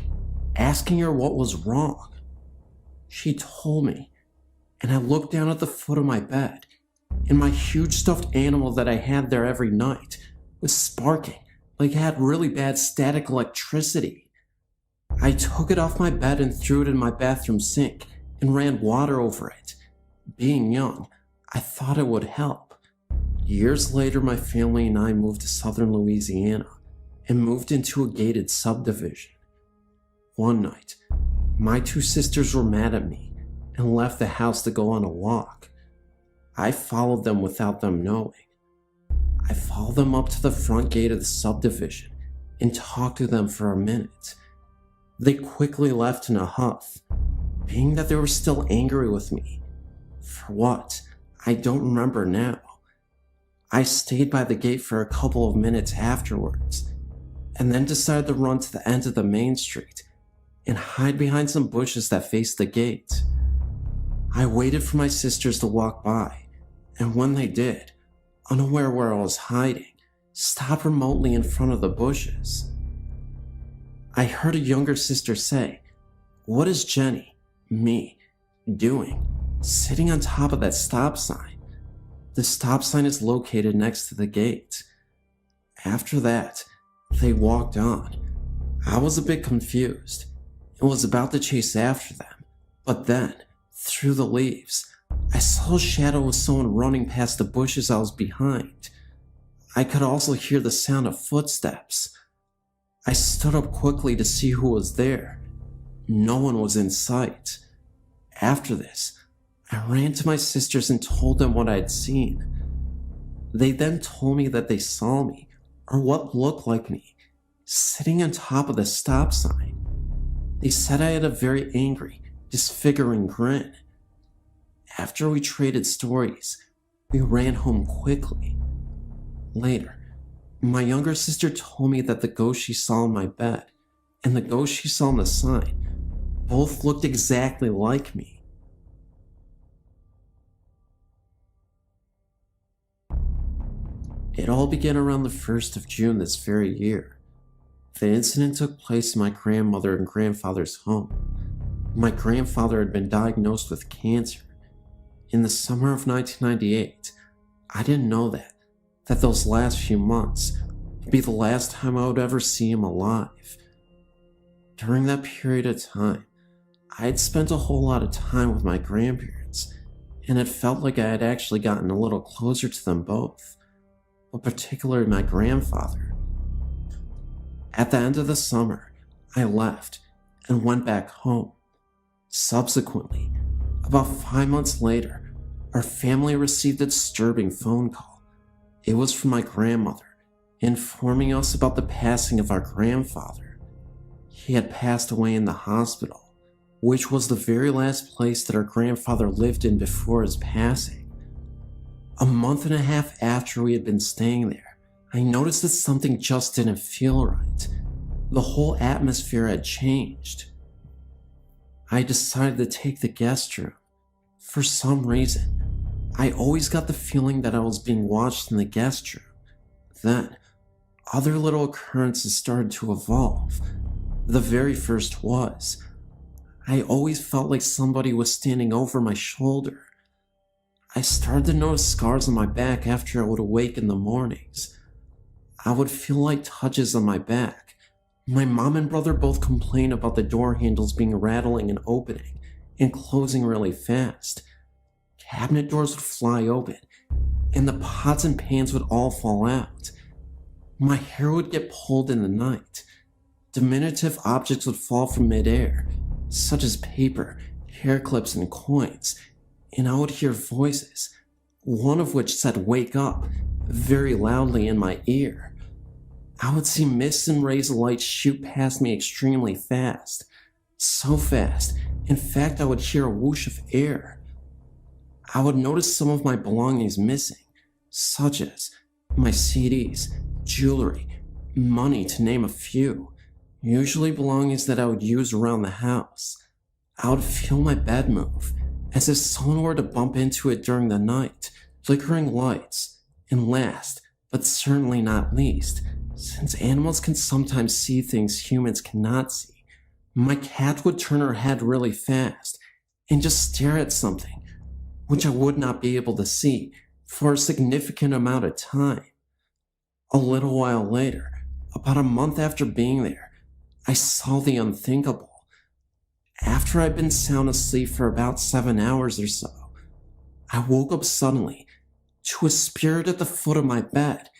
asking her what was wrong. She told me, and I looked down at the foot of my bed, and my huge stuffed animal that I had there every night was sparking like it had really bad static electricity. I took it off my bed and threw it in my bathroom sink and ran water over it. Being young, I thought it would help. Years later, my family and I moved to southern Louisiana and moved into a gated subdivision. One night, my 2 sisters were mad at me and left the house to go on a walk. I followed them without them knowing. I followed them up to the front gate of the subdivision and talked to them for a minute. They quickly left in a huff, being that they were still angry with me. For what? I don't remember now. I stayed by the gate for a couple of minutes afterwards, and then decided to run to the end of the main street and hide behind some bushes that faced the gate. I waited for my sisters to walk by, and when they did, unaware where I was hiding, stopped remotely in front of the bushes. I heard a younger sister say, "What is Jenny, me, doing, sitting on top of that stop sign? The stop sign is located next to the gate." After that, they walked on. I was a bit confused and was about to chase after them, but then, through the leaves, I saw a shadow of someone running past the bushes I was behind. I could also hear the sound of footsteps. I stood up quickly to see who was there. No one was in sight. After this, I ran to my sisters and told them what I had seen. They then told me that they saw me, or what looked like me, sitting on top of the stop sign. They said I had a very angry, disfiguring grin. After we traded stories, we ran home quickly. Later, my younger sister told me that the ghost she saw in my bed and the ghost she saw on the sign both looked exactly like me. It all began around the 1st of June this very year. The incident took place in my grandmother and grandfather's home. My grandfather had been diagnosed with cancer. In the summer of 1998, I didn't know that those last few months would be the last time I would ever see him alive. During that period of time, I had spent a whole lot of time with my grandparents, and it felt like I had actually gotten a little closer to them both. but particularly my grandfather. At the end of the summer, I left and went back home. Subsequently, about 5 months later, our family received a disturbing phone call. It was from my grandmother, informing us about the passing of our grandfather. He had passed away in the hospital, which was the very last place that our grandfather lived in before his passing. A month and a half after we had been staying there, I noticed that something just didn't feel right. The whole atmosphere had changed. I decided to take the guest room. For some reason, I always got the feeling that I was being watched in the guest room. Then, other little occurrences started to evolve. The very first was, I always felt like somebody was standing over my shoulder. I started to notice scars on my back after I would awake in the mornings. I would feel like touches on my back. My mom and brother both complained about the door handles being rattling and opening and closing really fast. Cabinet doors would fly open, and the pots and pans would all fall out. My hair would get pulled in the night. Diminutive objects would fall from midair, such as paper, hair clips, and coins, and I would hear voices, one of which said, "Wake up," very loudly in my ear. I would see mists and rays of light shoot past me extremely fast. So fast, in fact, I would hear a whoosh of air. I would notice some of my belongings missing, such as my CDs, jewelry, money, to name a few, usually belongings that I would use around the house. I would feel my bed move, as if someone were to bump into it during the night, flickering lights, and last, but certainly not least, since animals can sometimes see things humans cannot see, my cat would turn her head really fast and just stare at something, which I would not be able to see for a significant amount of time. A little while later, about a month after being there, I saw the unthinkable. After I'd been sound asleep for about 7 hours or so, I woke up suddenly to a spirit at the foot of my bed,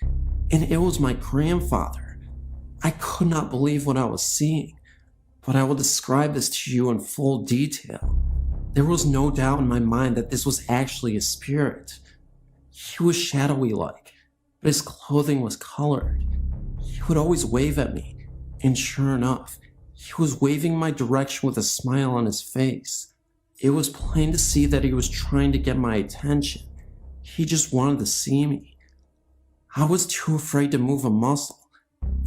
and it was my grandfather. I could not believe what I was seeing, but I will describe this to you in full detail. There was no doubt in my mind that this was actually a spirit. He was shadowy-like, but his clothing was colored. He would always wave at me, and sure enough, he was waving my direction with a smile on his face. It was plain to see that he was trying to get my attention. He just wanted to see me. I was too afraid to move a muscle,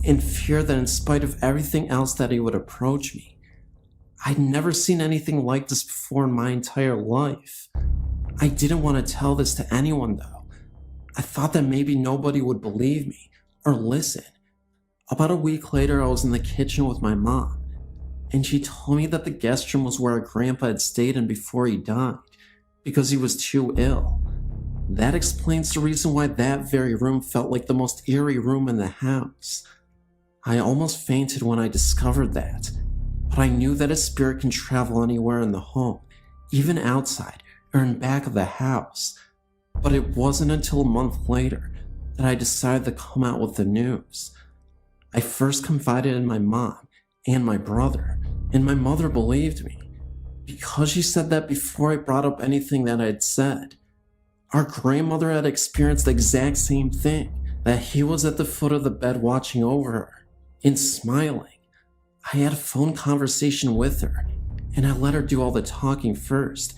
in fear that in spite of everything else that he would approach me. I'd never seen anything like this before in my entire life. I didn't want to tell this to anyone though. I thought that maybe nobody would believe me or listen. About a week later, I was in the kitchen with my mom, and she told me that the guest room was where our grandpa had stayed in before he died, because he was too ill. That explains the reason why that very room felt like the most eerie room in the house. I almost fainted when I discovered that, but I knew that a spirit can travel anywhere in the home, even outside or in back of the house. But it wasn't until a month later that I decided to come out with the news. I first confided in my mom and my brother, and my mother believed me, because she said that before I brought up anything that I had said. Our grandmother had experienced the exact same thing, that he was at the foot of the bed watching over her and smiling. I had a phone conversation with her, and I let her do all the talking first,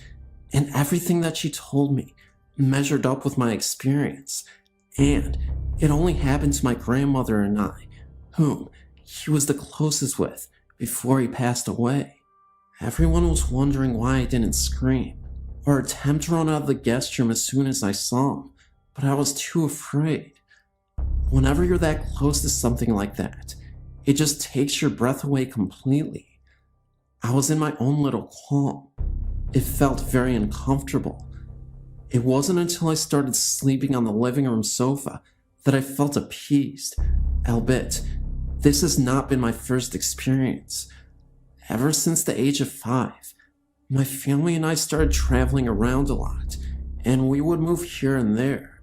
and everything that she told me measured up with my experience, and it only happened to my grandmother and I, whom he was the closest with before he passed away. Everyone was wondering why I didn't scream or attempt to run out of the guest room as soon as I saw him, but I was too afraid. Whenever you're that close to something like that, it just takes your breath away completely. I was in my own little calm. It felt very uncomfortable. It wasn't until I started sleeping on the living room sofa that I felt appeased, albeit this has not been my first experience. Ever since the age of 5, my family and I started traveling around a lot, and we would move here and there.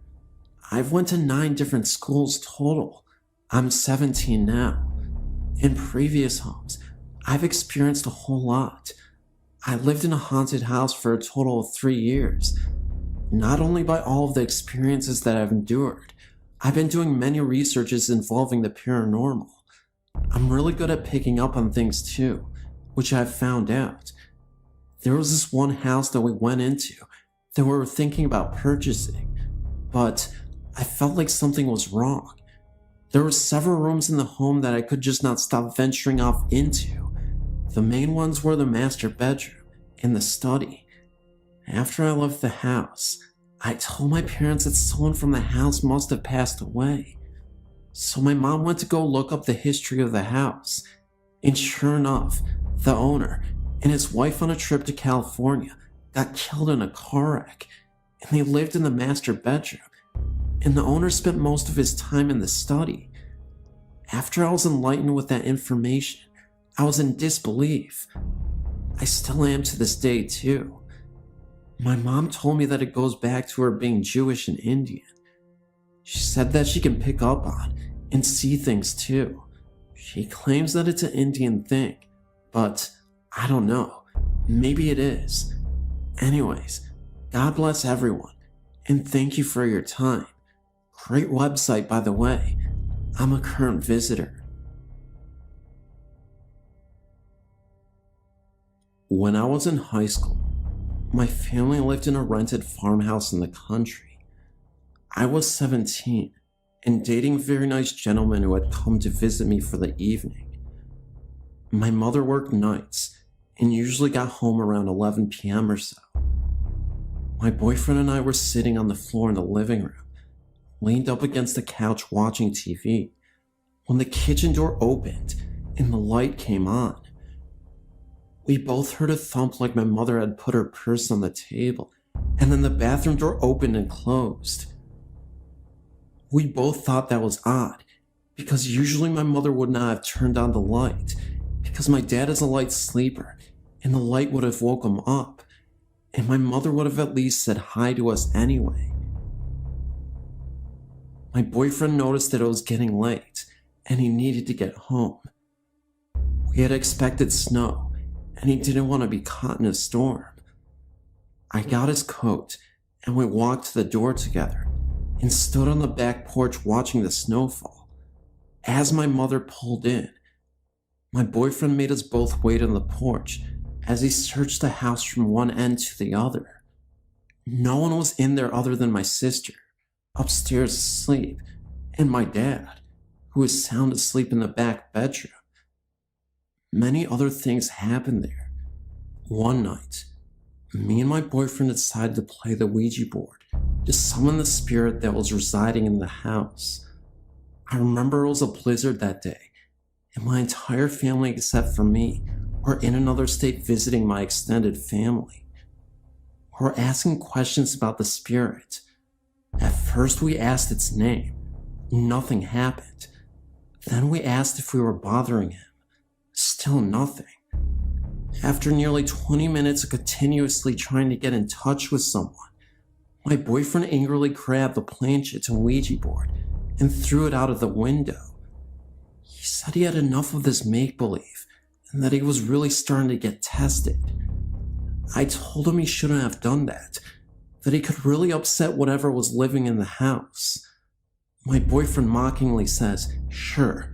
I've went to 9 different schools total. I'm 17 now. In previous homes, I've experienced a whole lot. I lived in a haunted house for a total of 3 years. Not only by all of the experiences that I've endured, I've been doing many researches involving the paranormal. I'm really good at picking up on things too, which I've found out. There was this one house that we went into that we were thinking about purchasing, but I felt like something was wrong. There were several rooms in the home that I could just not stop venturing off into. The main ones were the master bedroom and the study. After I left the house, I told my parents that someone from the house must have passed away. So my mom went to go look up the history of the house, and sure enough, the owner and his wife on a trip to California got killed in a car wreck, and they lived in the master bedroom, and the owner spent most of his time in the study. After I was enlightened with that information, I was in disbelief. I still am to this day too. My mom told me that it goes back to her being Jewish and Indian. She said that she can pick up on and see things too. She claims that it's an Indian thing, but I don't know. Maybe it is. Anyways, God bless everyone, and thank you for your time. Great website, by the way. I'm a current visitor. When I was in high school, my family lived in a rented farmhouse in the country. I was 17 and dating a very nice gentleman who had come to visit me for the evening. My mother worked nights and usually got home around 11 p.m. or so. My boyfriend and I were sitting on the floor in the living room, leaned up against the couch watching TV, when the kitchen door opened and the light came on. We both heard a thump like my mother had put her purse on the table, and then the bathroom door opened and closed. We both thought that was odd, because usually my mother would not have turned on the light, because my dad is a light sleeper, and the light would have woke him up, and my mother would have at least said hi to us anyway. My boyfriend noticed that it was getting late, and he needed to get home. We had expected snow, and he didn't want to be caught in a storm. I got his coat, and we walked to the door together, and stood on the back porch watching the snowfall. As my mother pulled in, my boyfriend made us both wait on the porch as he searched the house from one end to the other. No one was in there other than my sister, upstairs asleep, and my dad, who was sound asleep in the back bedroom. Many other things happened there. One night, me and my boyfriend decided to play the Ouija board to summon the spirit that was residing in the house. I remember it was a blizzard that day, and my entire family except for me were in another state visiting my extended family. We were asking questions about the spirit. At first we asked its name. Nothing happened. Then we asked if we were bothering him. Still nothing. After nearly 20 minutes of continuously trying to get in touch with someone, my boyfriend angrily grabbed the planchette and Ouija board and threw it out of the window. He said he had enough of this make-believe and that he was really starting to get tested. I told him he shouldn't have done that he could really upset whatever was living in the house. My boyfriend mockingly says, "Sure,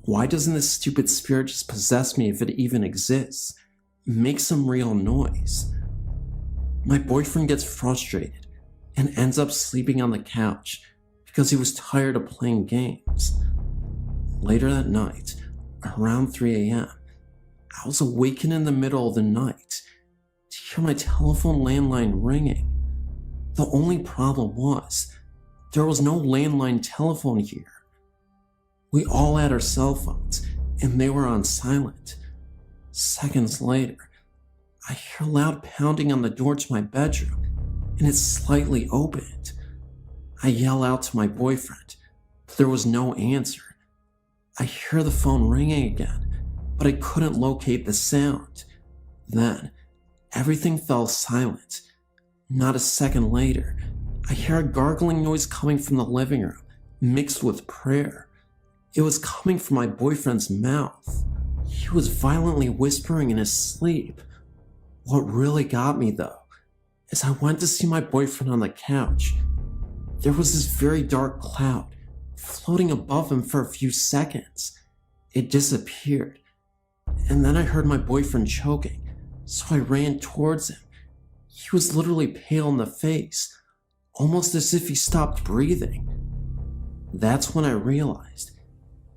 why doesn't this stupid spirit just possess me if it even exists? Make some real noise." My boyfriend gets frustrated and ends up sleeping on the couch because he was tired of playing games. Later that night, around 3 a.m., I was awakened in the middle of the night to hear my telephone landline ringing. The only problem was, there was no landline telephone here. We all had our cell phones, and they were on silent. Seconds later, I hear loud pounding on the door to my bedroom, and it's slightly opened. I yell out to my boyfriend, but there was no answer. I hear the phone ringing again, but I couldn't locate the sound. Then, everything fell silent. Not a second later, I hear a gargling noise coming from the living room, mixed with prayer. It was coming from my boyfriend's mouth. He was violently whispering in his sleep. What really got me, though, is I went to see my boyfriend on the couch. There was this very dark cloud floating above him for a few seconds. It disappeared, and then I heard my boyfriend choking, so I ran towards him. He was literally pale in the face, almost as if he stopped breathing. That's when I realized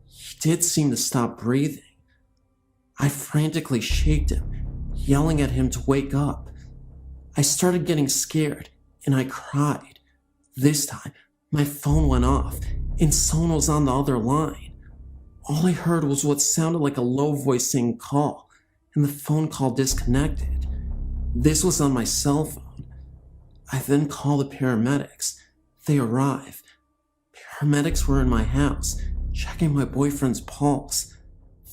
he did seem to stop breathing. I frantically shaked him, yelling at him to wake up. I started getting scared, and I cried. This time, my phone went off, and someone was on the other line. All I heard was what sounded like a low voice saying call, and the phone call disconnected. This was on my cell phone. I then called the paramedics. They arrived. Paramedics were in my house, checking my boyfriend's pulse.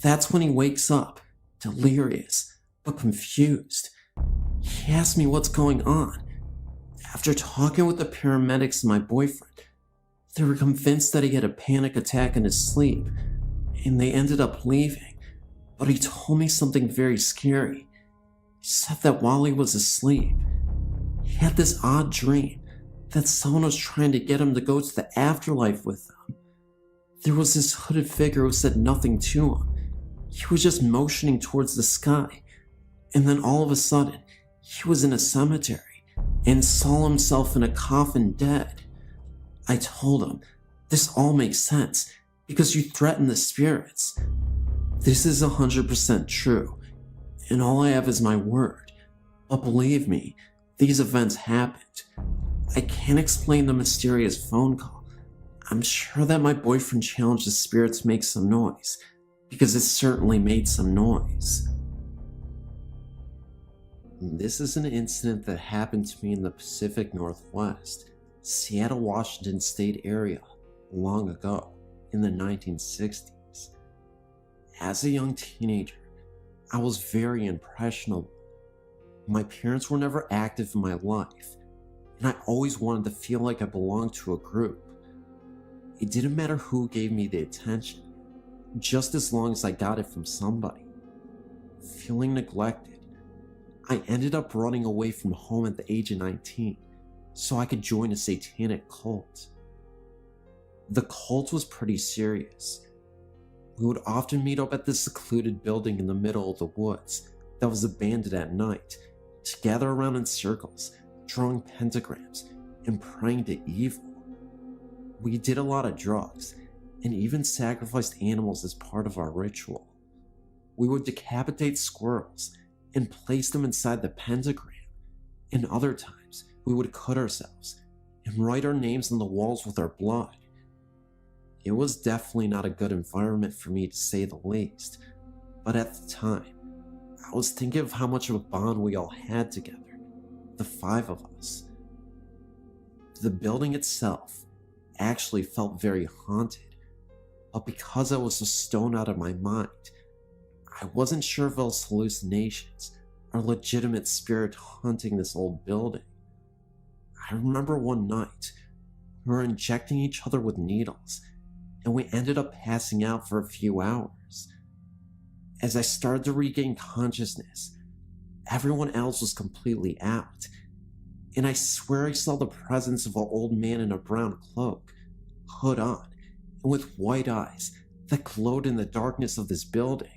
That's when he wakes up, delirious, but confused. He asked me what's going on. After talking with the paramedics and my boyfriend, they were convinced that he had a panic attack in his sleep, and they ended up leaving. But he told me something very scary. He said that while he was asleep, he had this odd dream that someone was trying to get him to go to the afterlife with them. There was this hooded figure who said nothing to him. He was just motioning towards the sky, and then all of a sudden, he was in a cemetery and saw himself in a coffin dead. I told him, this all makes sense because you threaten the spirits. This is 100% true, and all I have is my word. But believe me, these events happened. I can't explain the mysterious phone call. I'm sure that my boyfriend challenged the spirits to make some noise, because it certainly made some noise. This is an incident that happened to me in the Pacific Northwest, Seattle, Washington state area, long ago, in the 1960s. As a young teenager, I was very impressionable. My parents were never active in my life, and I always wanted to feel like I belonged to a group. It didn't matter who gave me the attention, just as long as I got it from somebody. Feeling neglected, I ended up running away from home at the age of 19 so I could join a satanic cult. The cult was pretty serious. We would often meet up at this secluded building in the middle of the woods that was abandoned at night to gather around in circles, drawing pentagrams and praying to evil. We did a lot of drugs and even sacrificed animals as part of our ritual. We would decapitate squirrels and place them inside the pentagram, and other times we would cut ourselves and write our names on the walls with our blood. It was definitely not a good environment for me, to say the least, but at the time, I was thinking of how much of a bond we all had together, the 5 of us. The building itself actually felt very haunted, but because I was so stoned out of my mind, I wasn't sure if it was hallucinations or legitimate spirit haunting this old building. I remember one night, we were injecting each other with needles, and we ended up passing out for a few hours. As I started to regain consciousness, everyone else was completely out, and I swear I saw the presence of an old man in a brown cloak, hood on, and with white eyes that glowed in the darkness of this building.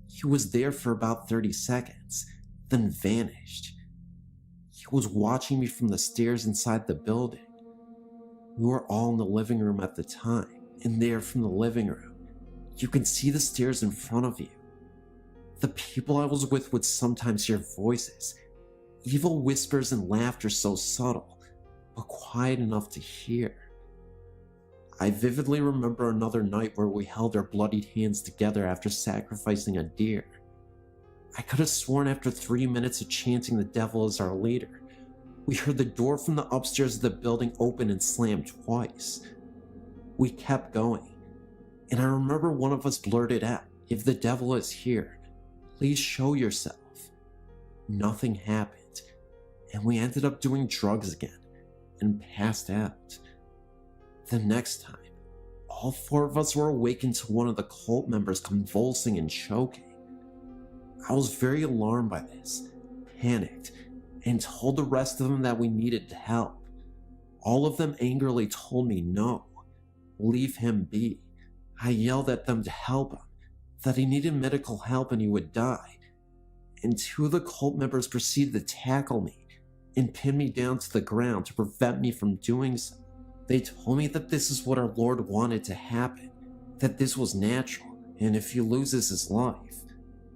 He was there for about 30 seconds, then vanished. He was watching me from the stairs inside the building. We were all in the living room at the time, and there from the living room, you can see the stairs in front of you. The people I was with would sometimes hear voices, evil whispers and laughter so subtle, but quiet enough to hear. I vividly remember another night where we held our bloodied hands together after sacrificing a deer. I could have sworn after 3 minutes of chanting the devil as our leader, we heard the door from the upstairs of the building open and slam twice. We kept going, and I remember one of us blurted out, "If the devil is here, please show yourself." Nothing happened, and we ended up doing drugs again, and passed out. The next time, all 4 of us were awakened to one of the cult members convulsing and choking. I was very alarmed by this, panicked, and told the rest of them that we needed help. All of them angrily told me no, leave him be. I yelled at them to help him, that he needed medical help and he would die. And 2 of the cult members proceeded to tackle me and pin me down to the ground to prevent me from doing so. They told me that this is what our Lord wanted to happen, that this was natural, and if he loses his life,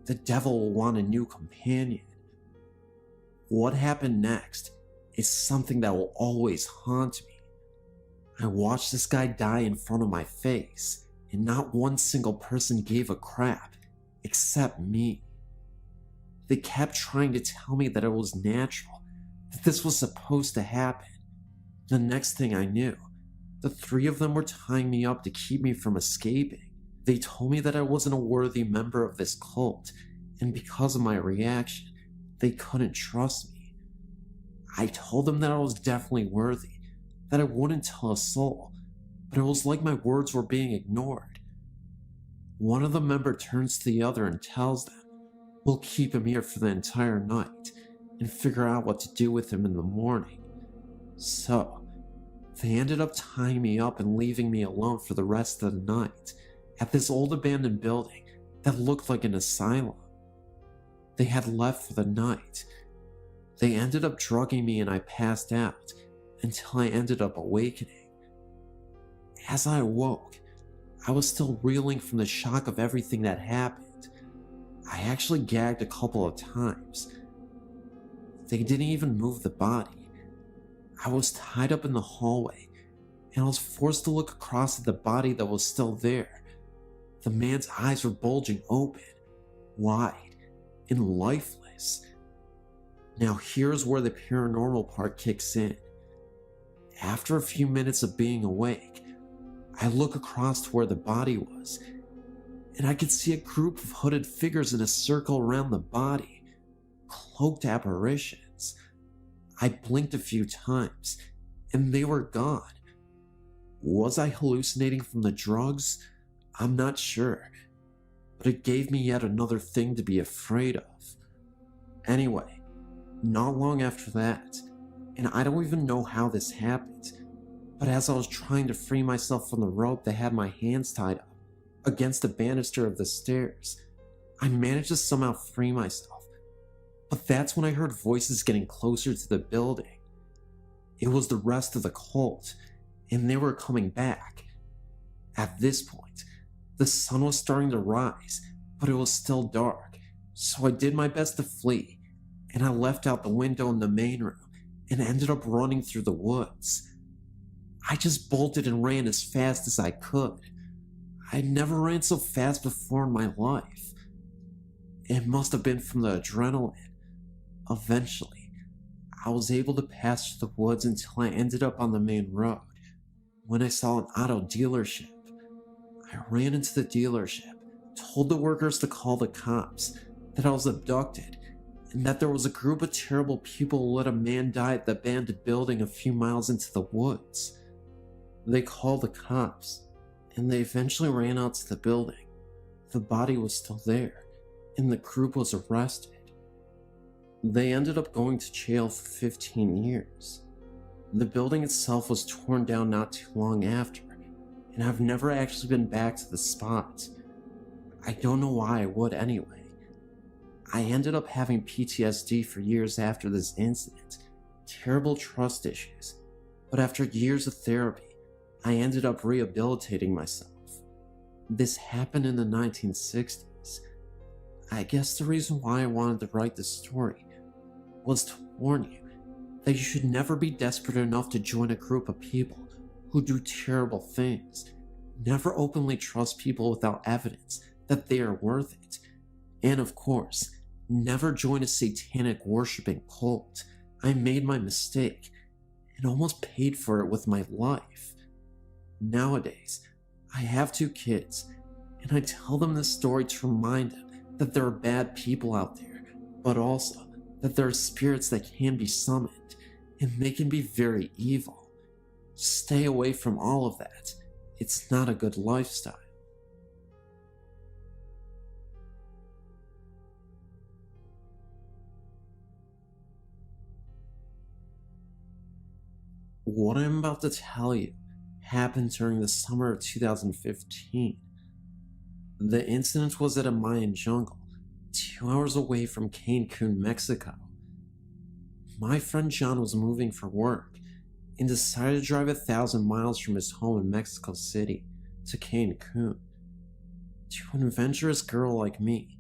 the devil will want a new companion. What happened next is something that will always haunt me. I watched this guy die in front of my face, and not one single person gave a crap, except me. They kept trying to tell me that it was natural, that this was supposed to happen. The next thing I knew, the 3 of them were tying me up to keep me from escaping. They told me that I wasn't a worthy member of this cult, and because of my reaction, they couldn't trust me. I told them that I was definitely worthy, that I wouldn't tell a soul, but it was like my words were being ignored. One of the members turns to the other and tells them, "We'll keep him here for the entire night and figure out what to do with him in the morning." So, they ended up tying me up and leaving me alone for the rest of the night at this old abandoned building that looked like an asylum. They had left for the night. They ended up drugging me and I passed out until I ended up awakening. As I awoke, I was still reeling from the shock of everything that happened. I actually gagged a couple of times. They didn't even move the body. I was tied up in the hallway, and I was forced to look across at the body that was still there. The man's eyes were bulging open, wide, and lifeless. Now here's where the paranormal part kicks in. After a few minutes of being awake, I look across to where the body was, and I could see a group of hooded figures in a circle around the body, cloaked apparitions. I blinked a few times, and they were gone. Was I hallucinating from the drugs? I'm not sure, but it gave me yet another thing to be afraid of. Anyway, not long after that, and I don't even know how this happened, but as I was trying to free myself from the rope that had my hands tied up against the banister of the stairs, I managed to somehow free myself. But that's when I heard voices getting closer to the building. It was the rest of the cult, and they were coming back. At this point, the sun was starting to rise, but it was still dark, so I did my best to flee, and I left out the window in the main room and ended up running through the woods. I just bolted and ran as fast as I could. I'd never ran so fast before in my life. It must have been from the adrenaline. Eventually, I was able to pass through the woods until I ended up on the main road, when I saw an auto dealership. I ran into the dealership, told the workers to call the cops, that I was abducted, and that there was a group of terrible people who let a man die at the abandoned building a few miles into the woods. They called the cops, and they eventually ran out to the building. The body was still there, and the group was arrested. They ended up going to jail for 15 years. The building itself was torn down not too long after, and I've never actually been back to the spot. I don't know why I would anyway. I ended up having PTSD for years after this incident, terrible trust issues, but after years of therapy, I ended up rehabilitating myself. This happened in the 1960s. I guess the reason why I wanted to write this story was to warn you that you should never be desperate enough to join a group of people who do terrible things. Never openly trust people without evidence that they are worth it. And of course, never join a satanic worshipping cult. I made my mistake and almost paid for it with my life. Nowadays, I have 2 kids, and I tell them this story to remind them that there are bad people out there, but also that there are spirits that can be summoned, and they can be very evil. Stay away from all of that. It's not a good lifestyle. What I'm about to tell you happened during the summer of 2015. The incident was at a Mayan jungle, 2 hours away from Cancun, Mexico. My friend John was moving for work and decided to drive 1,000 miles from his home in Mexico City to Cancun. To an adventurous girl like me,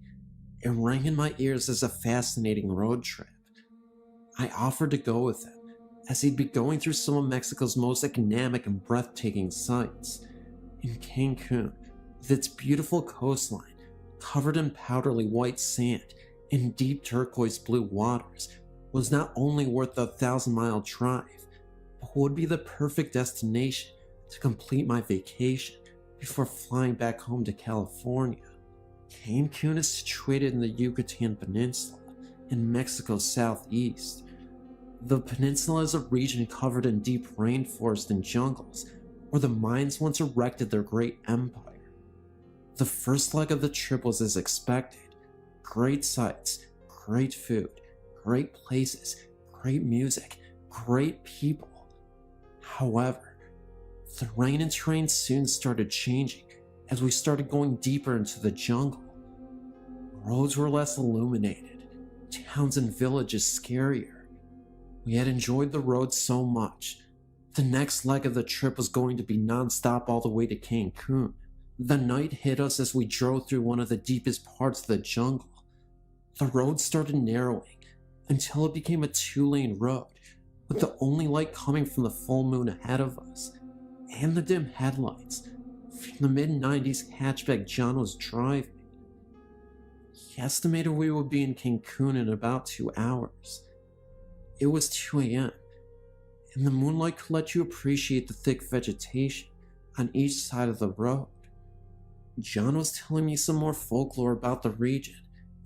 it rang in my ears as a fascinating road trip. I offered to go with him, as he'd be going through some of Mexico's most dynamic and breathtaking sights. In Cancun, with its beautiful coastline, covered in powdery white sand and deep turquoise blue waters, was not only worth the 1,000-mile drive, but would be the perfect destination to complete my vacation before flying back home to California. Cancun is situated in the Yucatan Peninsula in Mexico's southeast. The peninsula is a region covered in deep rainforest and jungles, where the Mayans once erected their great empire. The first leg of the trip was as expected. Great sights, great food, great places, great music, great people. However, the rain and terrain soon started changing as we started going deeper into the jungle. Roads were less illuminated, towns and villages scarier. We had enjoyed the road so much. The next leg of the trip was going to be non-stop all the way to Cancun. The night hit us as we drove through one of the deepest parts of the jungle. The road started narrowing until it became a 2-lane road, with the only light coming from the full moon ahead of us, and the dim headlights from the mid-90s hatchback John was driving. He estimated we would be in Cancun in about 2 hours. It was 2 a.m., and the moonlight could let you appreciate the thick vegetation on each side of the road. John was telling me some more folklore about the region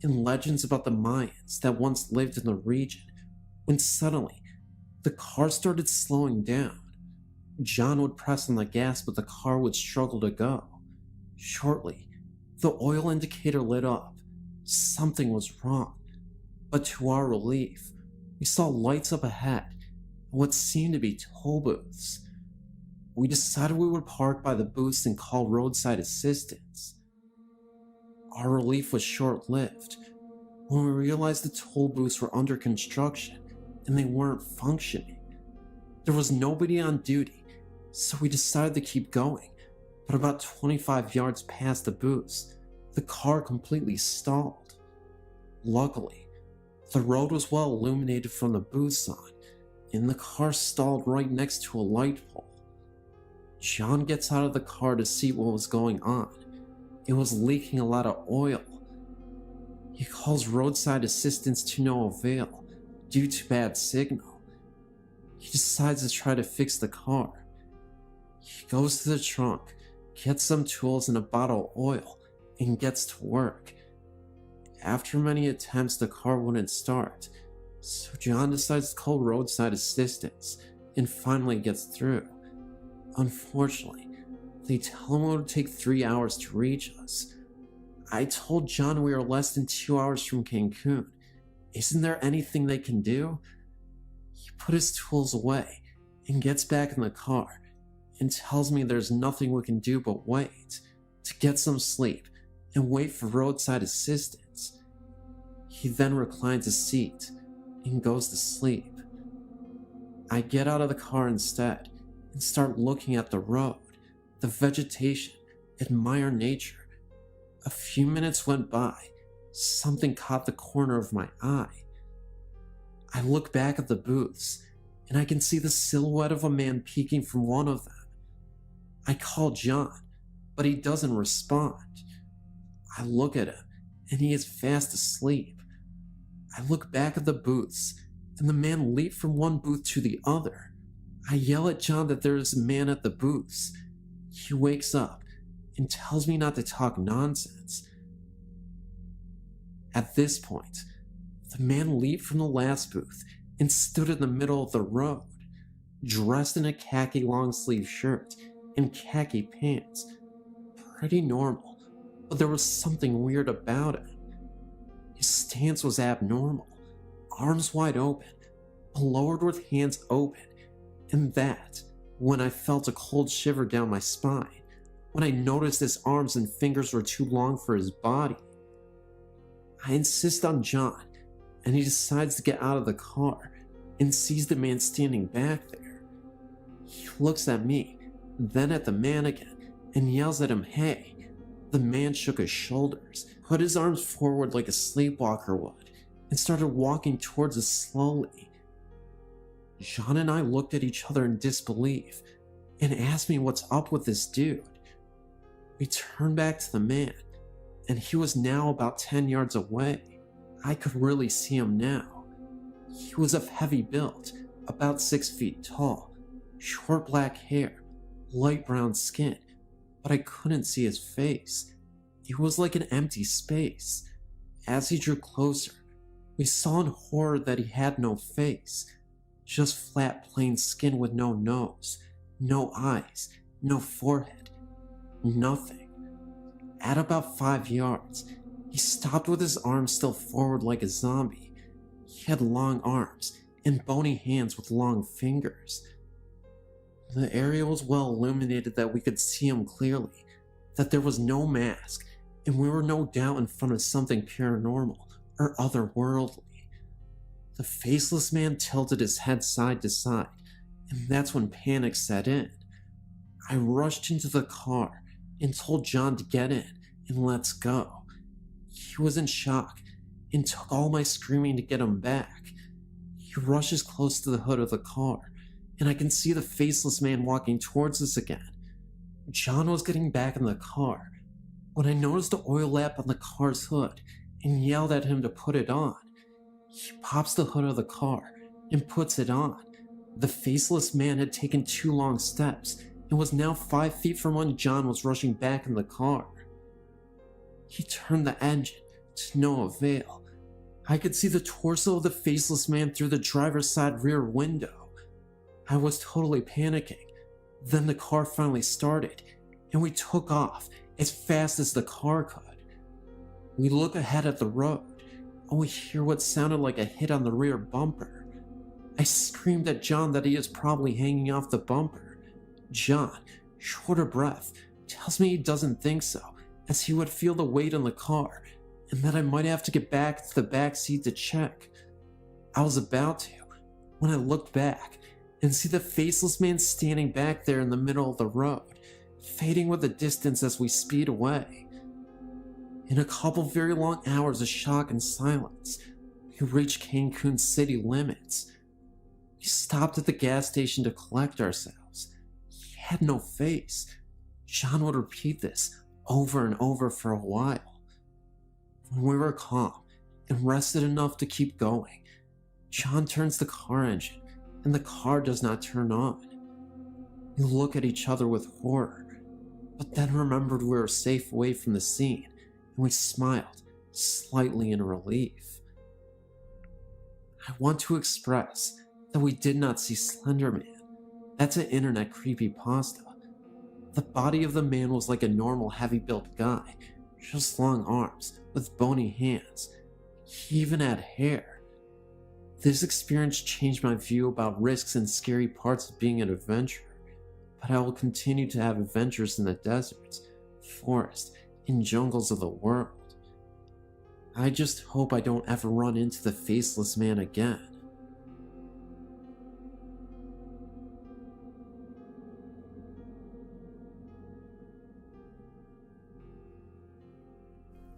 and legends about the Mayans that once lived in the region, when suddenly, the car started slowing down. John would press on the gas, but the car would struggle to go. Shortly, the oil indicator lit up. Something was wrong, but to our relief, we saw lights up ahead and what seemed to be toll booths. We decided we would park by the booths and call roadside assistance. Our relief was short-lived when we realized the toll booths were under construction and they weren't functioning. There was nobody on duty, so we decided to keep going, but about 25 yards past the booths, the car completely stalled. Luckily, the road was well illuminated from the booth sign, and the car stalled right next to a light pole. John gets out of the car to see what was going on. It was leaking a lot of oil. He calls roadside assistance to no avail due to bad signal. He decides to try to fix the car. He goes to the trunk, gets some tools and a bottle of oil, and gets to work. After many attempts, the car wouldn't start, so John decides to call roadside assistance and finally gets through. Unfortunately, they tell him it would take 3 hours to reach us. I told John we are less than 2 hours from Cancun. Isn't there anything they can do? He put his tools away and gets back in the car and tells me there's nothing we can do but wait, to get some sleep and wait for roadside assistance. He then reclines his seat and goes to sleep. I get out of the car instead and start looking at the road, the vegetation, admire nature. A few minutes went by. Something caught the corner of my eye. I look back at the booths and I can see the silhouette of a man peeking from one of them. I call John, but he doesn't respond. I look at him and he is fast asleep. I look back at the booths and the man leaped from one booth to the other. I yell at John that there is a man at the booths. He wakes up and tells me not to talk nonsense. At this point, the man leaped from the last booth and stood in the middle of the road, dressed in a khaki long-sleeve shirt and khaki pants. Pretty normal, but there was something weird about it. His stance was abnormal, arms wide open, lowered with hands open, and that, when I felt a cold shiver down my spine, when I noticed his arms and fingers were too long for his body. I insist on John, and he decides to get out of the car and sees the man standing back there. He looks at me, then at the man again, and yells at him, "Hey." The man shook his shoulders, put his arms forward like a sleepwalker would, and started walking towards us slowly. John and I looked at each other in disbelief and asked me what's up with this dude. We turned back to the man, and he was now about 10 yards away. I could really see him now. He was of heavy build, about 6 feet tall, short black hair, light brown skin, but I couldn't see his face. It was like an empty space. As he drew closer, we saw in horror that he had no face, just flat plain skin with no nose, no eyes, no forehead, nothing. At about 5 yards, he stopped with his arms still forward like a zombie. He had long arms and bony hands with long fingers. The area was well illuminated that we could see him clearly, that there was no mask, and we were no doubt in front of something paranormal or otherworldly. The faceless man tilted his head side to side, and that's when panic set in. I rushed into the car and told John to get in and let's go. He was in shock and took all my screaming to get him back. He rushes close to the hood of the car, and I can see the faceless man walking towards us again. John was getting back in the car when I noticed the oil lamp on the car's hood and yelled at him to put it on. He pops the hood of the car and puts it on. The faceless man had taken 2 long steps and was now 5 feet from when John was rushing back in the car. He turned the engine to no avail. I could see the torso of the faceless man through the driver's side rear window. I was totally panicking. Then the car finally started, and we took off as fast as the car could. We look ahead at the road, and we hear what sounded like a hit on the rear bumper. I screamed at John that he is probably hanging off the bumper. John, short of breath, tells me he doesn't think so, as he would feel the weight on the car, and that I might have to get back to the back seat to check. I was about to, when I looked back and see the faceless man standing back there in the middle of the road, fading with the distance as we speed away. In a couple very long hours of shock and silence, we reached Cancun's city limits. We stopped at the gas station to collect ourselves. He had no face. John would repeat this over and over for a while. When we were calm and rested enough to keep going, John turns the car engine and the car does not turn on. We look at each other with horror, but then remembered we were safe away from the scene, and we smiled, slightly in relief. I want to express that we did not see Slender Man. That's an internet creepypasta. The body of the man was like a normal heavy-built guy, just long arms with bony hands. He even had hair. This experience changed my view about risks and scary parts of being an adventurer, but I will continue to have adventures in the deserts, forests, and jungles of the world. I just hope I don't ever run into the faceless man again.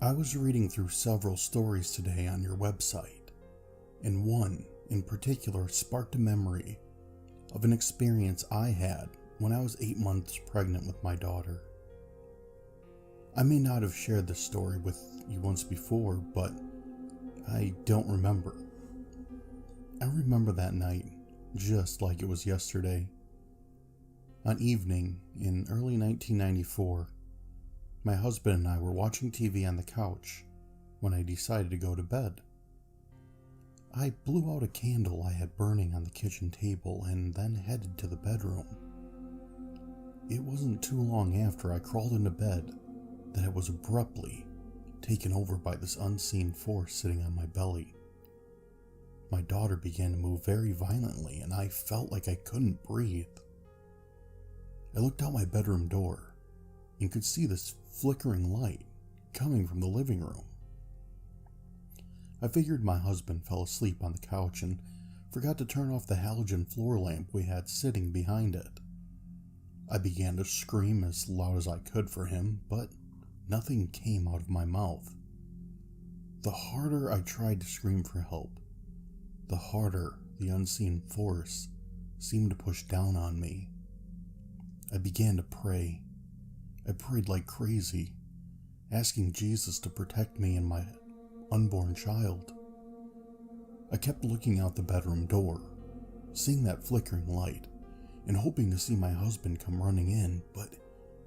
I was reading through several stories today on your website, and one in particular sparked a memory of an experience I had when I was 8 months pregnant with my daughter. I may not have shared this story with you once before, but I don't remember. I remember that night just like it was yesterday. An evening in early 1994, my husband and I were watching TV on the couch when I decided to go to bed. I blew out a candle I had burning on the kitchen table and then headed to the bedroom. It wasn't too long after I crawled into bed that I was abruptly taken over by this unseen force sitting on my belly. My daughter began to move very violently and I felt like I couldn't breathe. I looked out my bedroom door and could see this flickering light coming from the living room. I figured my husband fell asleep on the couch and forgot to turn off the halogen floor lamp we had sitting behind it. I began to scream as loud as I could for him, but nothing came out of my mouth. The harder I tried to scream for help, the harder the unseen force seemed to push down on me. I began to pray. I prayed like crazy, asking Jesus to protect me and my unborn child. I kept looking out the bedroom door, seeing that flickering light, and hoping to see my husband come running in, but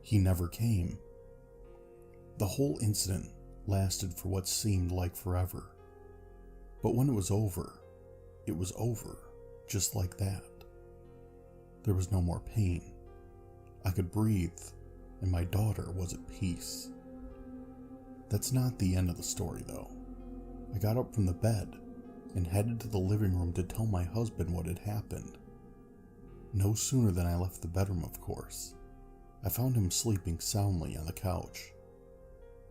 he never came. The whole incident lasted for what seemed like forever. But when it was over, just like that. There was no more pain. I could breathe, and my daughter was at peace. That's not the end of the story, though. I got up from the bed and headed to the living room to tell my husband what had happened. No sooner than I left the bedroom, of course, I found him sleeping soundly on the couch.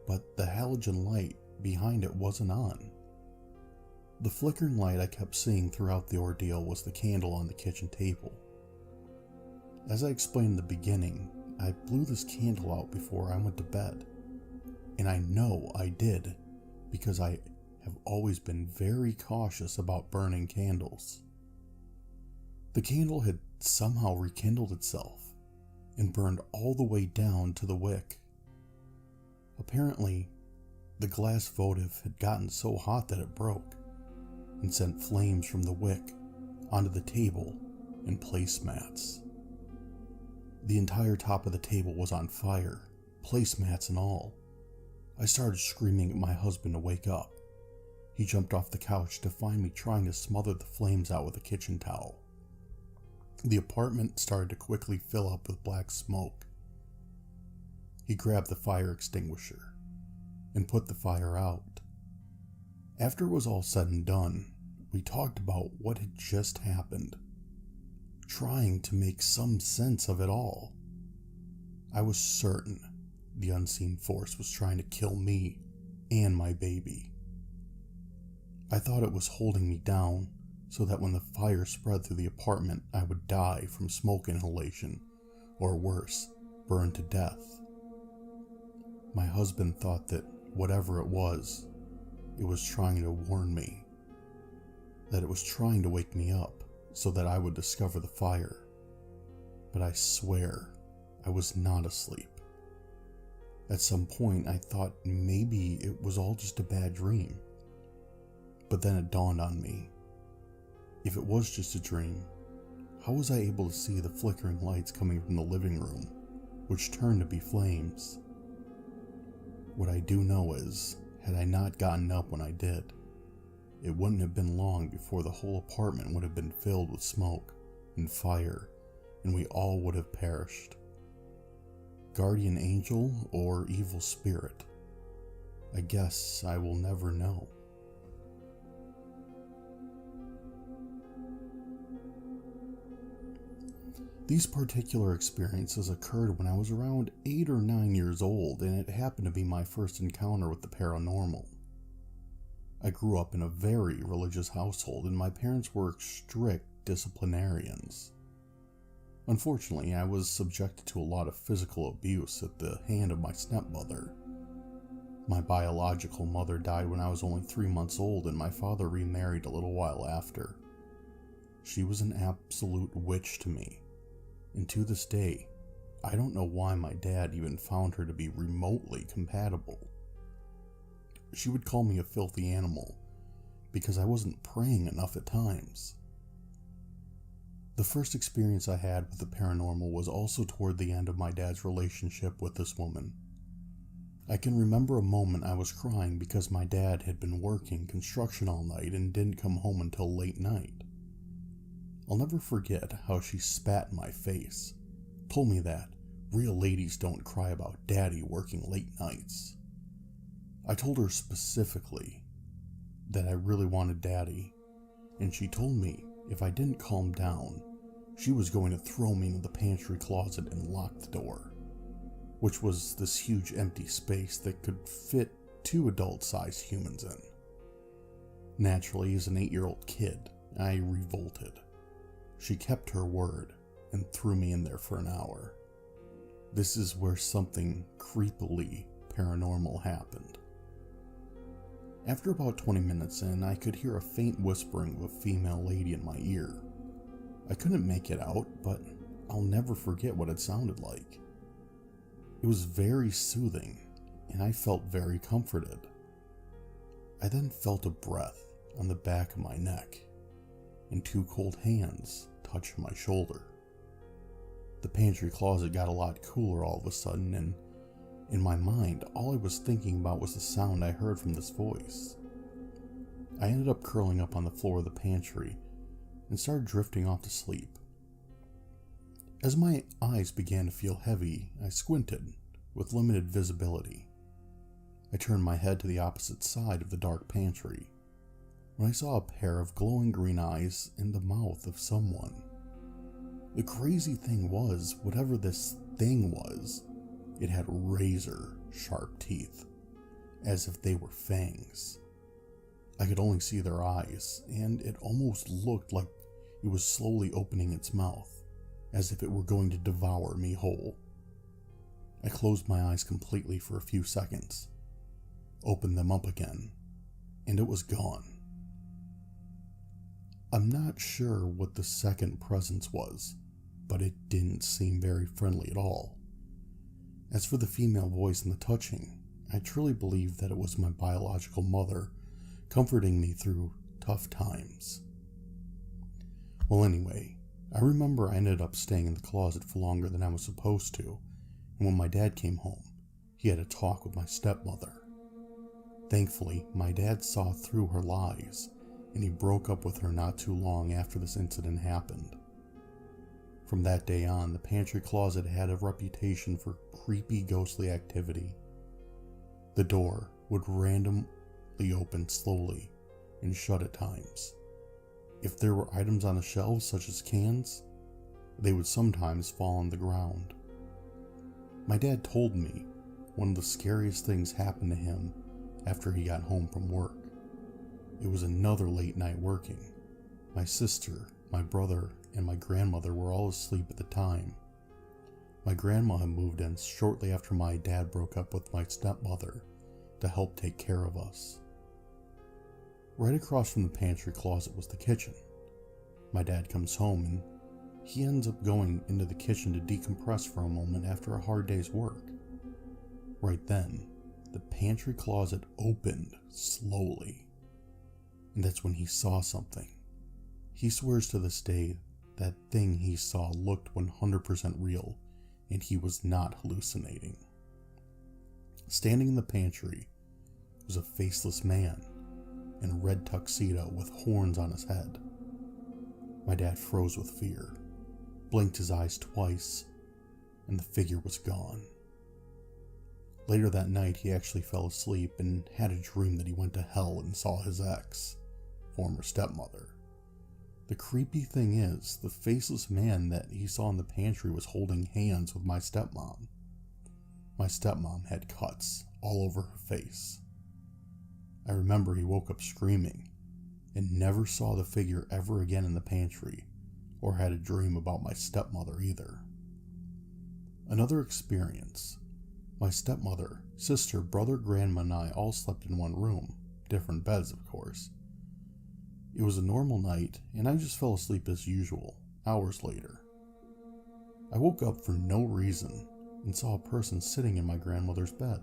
But the halogen light behind it wasn't on. The flickering light I kept seeing throughout the ordeal was the candle on the kitchen table. As I explained in the beginning, I blew this candle out before I went to bed. And I know I did, because I have always been very cautious about burning candles. The candle had somehow rekindled itself and burned all the way down to the wick. Apparently, the glass votive had gotten so hot that it broke and sent flames from the wick onto the table and placemats. The entire top of the table was on fire, placemats and all. I started screaming at my husband to wake up. He jumped off the couch to find me trying to smother the flames out with a kitchen towel. The apartment started to quickly fill up with black smoke. He grabbed the fire extinguisher and put the fire out. After it was all said and done, we talked about what had just happened, trying to make some sense of it all. I was certain the unseen force was trying to kill me and my baby. I thought it was holding me down so that when the fire spread through the apartment, I would die from smoke inhalation, or worse, burn to death. My husband thought that whatever it was trying to warn me, that it was trying to wake me up so that I would discover the fire. But I swear I was not asleep. At some point, I thought maybe it was all just a bad dream. But then it dawned on me. If it was just a dream, how was I able to see the flickering lights coming from the living room, which turned to be flames? What I do know is, had I not gotten up when I did, it wouldn't have been long before the whole apartment would have been filled with smoke and fire, and we all would have perished. Guardian angel or evil spirit? I guess I will never know. These particular experiences occurred when I was around 8 or 9 years old, and it happened to be my first encounter with the paranormal. I grew up in a very religious household, and my parents were strict disciplinarians. Unfortunately, I was subjected to a lot of physical abuse at the hand of my stepmother. My biological mother died when I was only 3 months old, and my father remarried a little while after. She was an absolute witch to me, and to this day, I don't know why my dad even found her to be remotely compatible. She would call me a filthy animal because I wasn't praying enough at times. The first experience I had with the paranormal was also toward the end of my dad's relationship with this woman. I can remember a moment I was crying because my dad had been working construction all night and didn't come home until late night. I'll never forget how she spat in my face, told me that real ladies don't cry about daddy working late nights. I told her specifically that I really wanted daddy, and she told me if I didn't calm down, she was going to throw me into the pantry closet and lock the door, which was this huge empty space that could fit 2 adult-sized humans in. Naturally, as an 8-year-old kid, I revolted. She kept her word and threw me in there for an hour. This is where something creepily paranormal happened. After about 20 minutes in, I could hear a faint whispering of a female lady in my ear. I couldn't make it out, but I'll never forget what it sounded like. It was very soothing, and I felt very comforted. I then felt a breath on the back of my neck, and 2 cold hands touched my shoulder. The pantry closet got a lot cooler all of a sudden, and in my mind, all I was thinking about was the sound I heard from this voice. I ended up curling up on the floor of the pantry and started drifting off to sleep. As my eyes began to feel heavy, I squinted with limited visibility. I turned my head to the opposite side of the dark pantry when I saw a pair of glowing green eyes in the mouth of someone. The crazy thing was, whatever this thing was, it had razor-sharp teeth, as if they were fangs. I could only see their eyes, and it almost looked like it was slowly opening its mouth, as if it were going to devour me whole. I closed my eyes completely for a few seconds, opened them up again, and it was gone. I'm not sure what the second presence was, but it didn't seem very friendly at all. As for the female voice and the touching, I truly believe that it was my biological mother comforting me through tough times. Well, anyway, I remember I ended up staying in the closet for longer than I was supposed to, and when my dad came home, he had a talk with my stepmother. Thankfully, my dad saw through her lies, and he broke up with her not too long after this incident happened. From that day on, the pantry closet had a reputation for creepy, ghostly activity. The door would randomly open slowly and shut at times. If there were items on the shelves, such as cans, they would sometimes fall on the ground. My dad told me one of the scariest things happened to him after he got home from work. It was another late night working. My sister, my brother, and my grandmother were all asleep at the time. My grandma had moved in shortly after my dad broke up with my stepmother to help take care of us. Right across from the pantry closet was the kitchen. My dad comes home and he ends up going into the kitchen to decompress for a moment after a hard day's work. Right then, the pantry closet opened slowly, and that's when he saw something. He swears to this day that thing he saw looked 100% real, and he was not hallucinating. Standing in the pantry was a faceless man in a red tuxedo with horns on his head. My dad froze with fear, blinked his eyes twice, and the figure was gone. Later that night, he actually fell asleep and had a dream that he went to hell and saw his ex, former stepmother. The creepy thing is, the faceless man that he saw in the pantry was holding hands with my stepmom. My stepmom had cuts all over her face. I remember he woke up screaming and never saw the figure ever again in the pantry, or had a dream about my stepmother either. Another experience. My stepmother, sister, brother, grandma, and I all slept in one room, different beds of course. It was a normal night, and I just fell asleep as usual, hours later. I woke up for no reason and saw a person sitting in my grandmother's bed.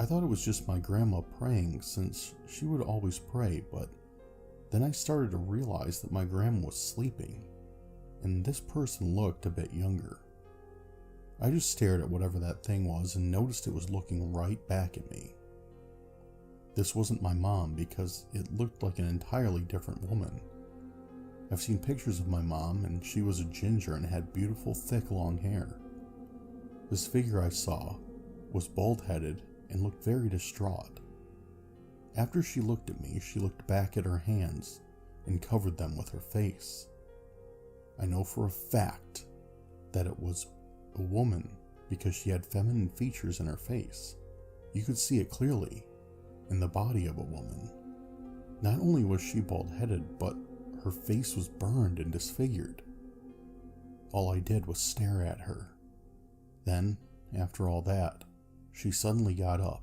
I thought it was just my grandma praying, since she would always pray, but then I started to realize that my grandma was sleeping, and this person looked a bit younger. I just stared at whatever that thing was and noticed it was looking right back at me. This wasn't my mom because it looked like an entirely different woman. I've seen pictures of my mom and she was a ginger and had beautiful thick long hair. This figure I saw was bald-headed and looked very distraught. After she looked at me, she looked back at her hands and covered them with her face. I know for a fact that it was a woman because she had feminine features in her face. You could see it clearly in the body of a woman. Not only was she bald-headed, but her face was burned and disfigured. All I did was stare at her. Then, after all that, she suddenly got up,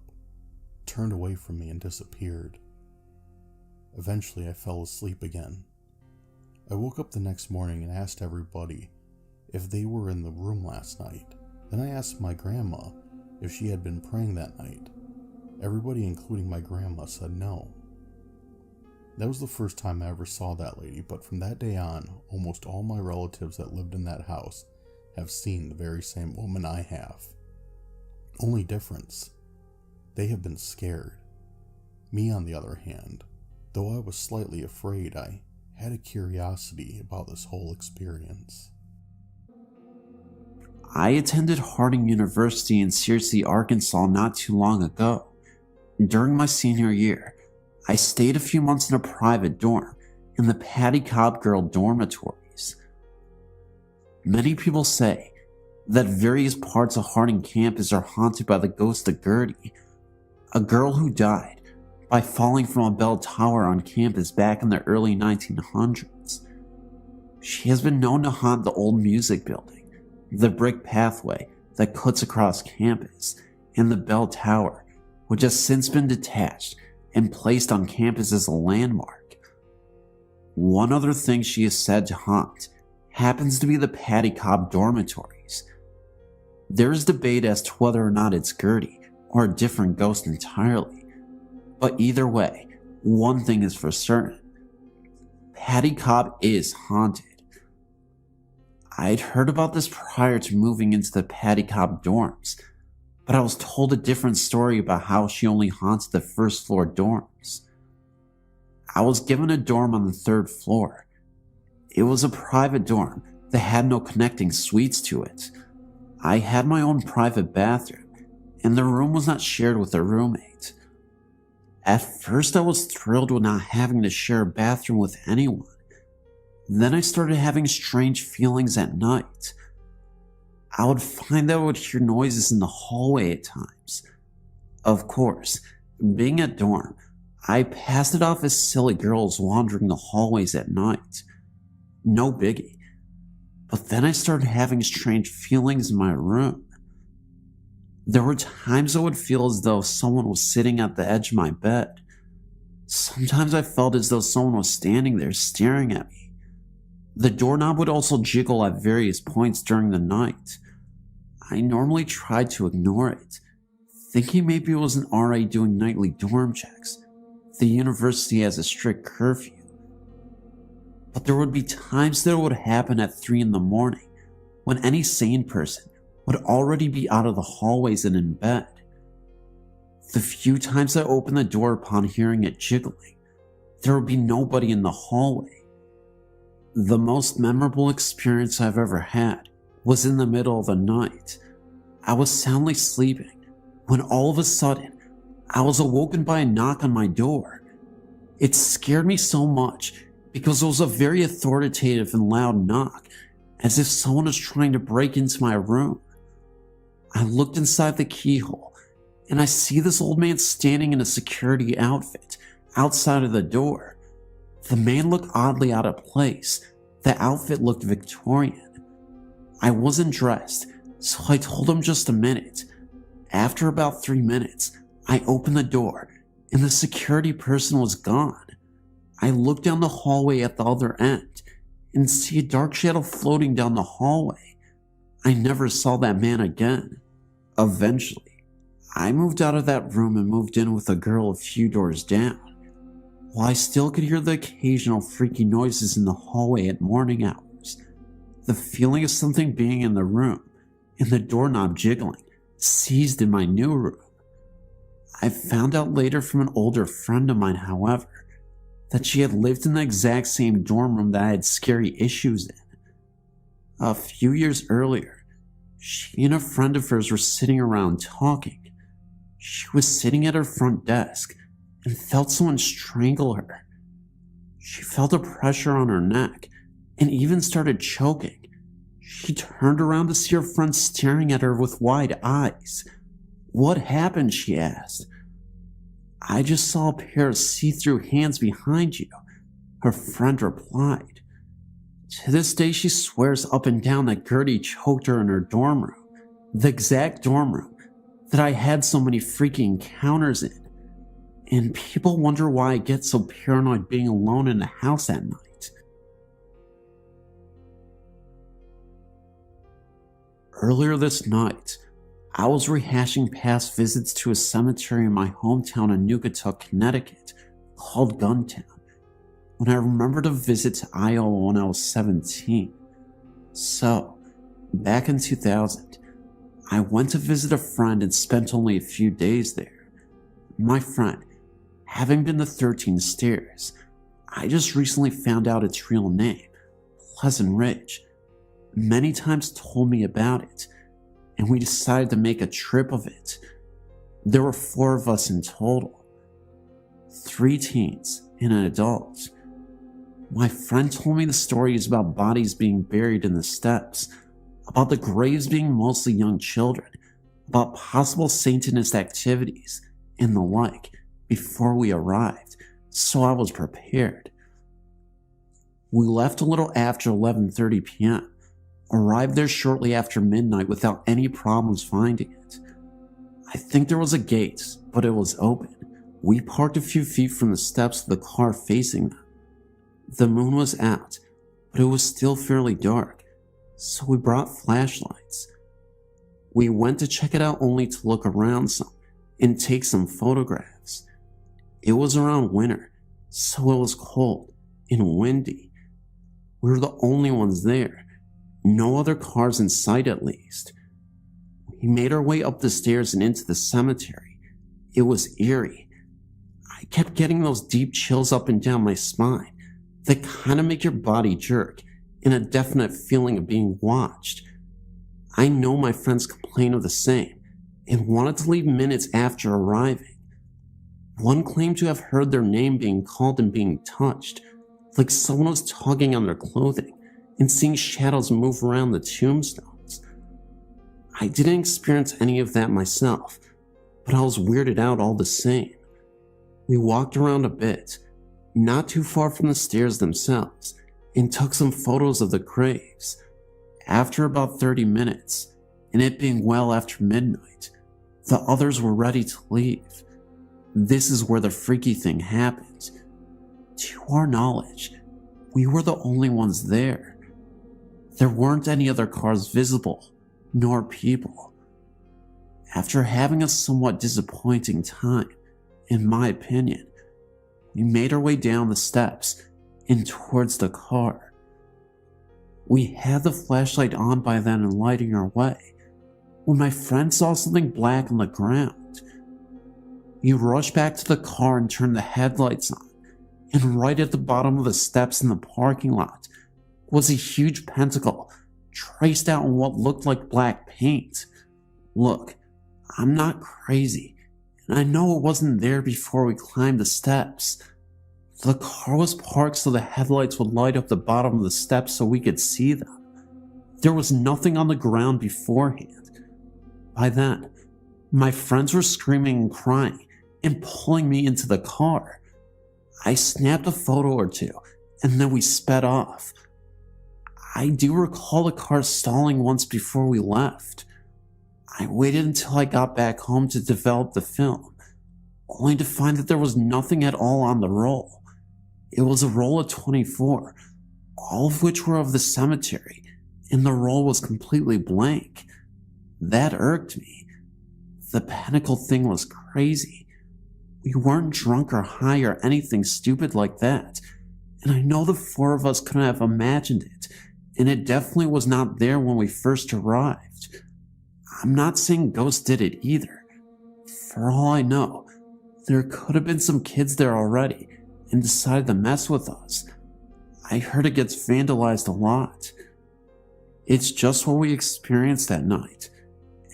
turned away from me, and disappeared. Eventually, I fell asleep again. I woke up the next morning and asked everybody if they were in the room last night. Then I asked my grandma if she had been praying that night. Everybody, including my grandma, said no. That was the first time I ever saw that lady, but from that day on, almost all my relatives that lived in that house have seen the very same woman I have. Only difference, they have been scared. Me, on the other hand, though I was slightly afraid, I had a curiosity about this whole experience.
I attended Harding University in Searcy, Arkansas not too long ago. During my senior year, I stayed a few months in a private dorm in the Patty Cobb Girl dormitories. Many people say that various parts of Harding campus are haunted by the ghost of Gertie, a girl who died by falling from a bell tower on campus back in the early 1900s. She has been known to haunt the old music building, the brick pathway that cuts across campus, and the bell tower, which has since been detached and placed on campus as a landmark. One other thing she is said to haunt happens to be the Patty Cobb dormitories. There is debate as to whether or not it's Gertie or a different ghost entirely, but either way, one thing is for certain: Patty Cobb is haunted. I'd heard about this prior to moving into the Patty Cobb dorms, but I was told a different story about how she only haunts the first floor dorms. I was given a dorm on the third floor. It was a private dorm that had no connecting suites to it. I had my own private bathroom, and the room was not shared with a roommate. At first, I was thrilled with not having to share a bathroom with anyone. Then I started having strange feelings at night. I would find that I would hear noises in the hallway at times. Of course, being a dorm, I passed it off as silly girls wandering the hallways at night. No biggie. But then I started having strange feelings in my room. There were times I would feel as though someone was sitting at the edge of my bed. Sometimes I felt as though someone was standing there staring at me. The doorknob would also jiggle at various points during the night. I normally tried to ignore it, thinking maybe it was an RA doing nightly dorm checks. The university has a strict curfew. But there would be times that it would happen at 3 in the morning, when any sane person would already be out of the hallways and in bed. The few times I opened the door upon hearing it jiggling, there would be nobody in the hallway. The most memorable experience I've ever had was in the middle of the night. I was soundly sleeping when all of a sudden I was awoken by a knock on my door. It scared me so much because it was a very authoritative and loud knock, as if someone was trying to break into my room. I looked inside the keyhole and I see this old man standing in a security outfit outside of the door. The man looked oddly out of place. The outfit looked Victorian. I wasn't dressed, so I told him just a minute. After about 3 minutes, I opened the door and the security person was gone. I looked down the hallway at the other end and see a dark shadow floating down the hallway. I never saw that man again. Eventually, I moved out of that room and moved in with a girl a few doors down. While I still could hear the occasional freaky noises in the hallway at morning hours, the feeling of something being in the room and the doorknob jiggling, seized in my new room. I found out later from an older friend of mine, however, that she had lived in the exact same dorm room that I had scary issues in. A few years earlier, she and a friend of hers were sitting around talking. She was sitting at her front desk and felt someone strangle her. She felt a pressure on her neck and even started choking. She turned around to see her friend staring at her with wide eyes. "What happened?" she asked. "I just saw a pair of see-through hands behind you," her friend replied. To this day, she swears up and down that Gertie choked her in her dorm room, the exact dorm room that I had so many freaky encounters in. And people wonder why I get so paranoid being alone in the house at night. Earlier this night, I was rehashing past visits to a cemetery in my hometown in Nukatuk, Connecticut, called Guntown, when I remembered a visit to Iowa when I was 17. So, back in 2000, I went to visit a friend and spent only a few days there. My friend, having been the 13 Stairs, I just recently found out its real name, Pleasant Ridge, many times told me about it, and we decided to make a trip of it. There were 4 of us in total, 3 teens and an adult. My friend told me the stories about bodies being buried in the steps, about the graves being mostly young children, about possible Satanist activities, and the like, before we arrived, so I was prepared. We left a little after 11:30 p.m., arrived there shortly after midnight without any problems finding it. I think there was a gate, but it was open. We parked a few feet from the steps with the car facing them. The moon was out, but it was still fairly dark, so we brought flashlights. We went to check it out only to look around some and take some photographs. It was around winter, so it was cold and windy. We were the only ones there, no other cars in sight at least. We made our way up the stairs and into the cemetery. It was eerie. I kept getting those deep chills up and down my spine that kind of make your body jerk, and a definite feeling of being watched. I know my friends complain of the same and wanted to leave minutes after arriving. One claimed to have heard their name being called and being touched, like someone was tugging on their clothing, and seeing shadows move around the tombstones. I didn't experience any of that myself, but I was weirded out all the same. We walked around a bit, not too far from the stairs themselves, and took some photos of the graves. After about 30 minutes, and it being well after midnight, the others were ready to leave. This is where the freaky thing happened. To our knowledge, we were the only ones there. There weren't any other cars visible, nor people. After having a somewhat disappointing time, in my opinion, we made our way down the steps and towards the car. We had the flashlight on by then and lighting our way, when my friend saw something black on the ground. He rushed back to the car and turned the headlights on, and right at the bottom of the steps in the parking lot was a huge pentacle traced out in what looked like black paint. Look, I'm not crazy, and I know it wasn't there before we climbed the steps. The car was parked so the headlights would light up the bottom of the steps so we could see them. There was nothing on the ground beforehand. By then, my friends were screaming and crying and pulling me into the car. I snapped a photo or two, and then we sped off. I do recall the car stalling once before we left. I waited until I got back home to develop the film, only to find that there was nothing at all on the roll. It was a roll of 24, all of which were of the cemetery, and the roll was completely blank. That irked me. The pinnacle thing was crazy. We weren't drunk or high or anything stupid like that, and I know the 4 of us couldn't have imagined it, and it definitely was not there when we first arrived. I'm not saying ghosts did it either. For all I know, there could have been some kids there already and decided to mess with us. I heard it gets vandalized a lot. It's just what we experienced that night,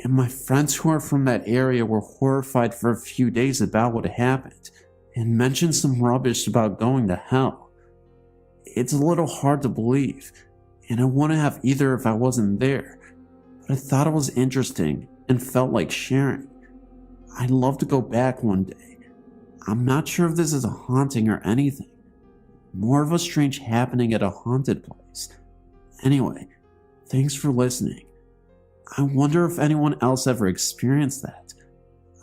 and my friends who are from that area were horrified for a few days about what happened and mentioned some rubbish about going to hell. It's a little hard to believe, and I wouldn't have either if I wasn't there, but I thought it was interesting and felt like sharing. I'd love to go back one day. I'm not sure if this is a haunting or anything. More of a strange happening at a haunted place. Anyway, thanks for listening. I wonder if anyone else ever experienced that.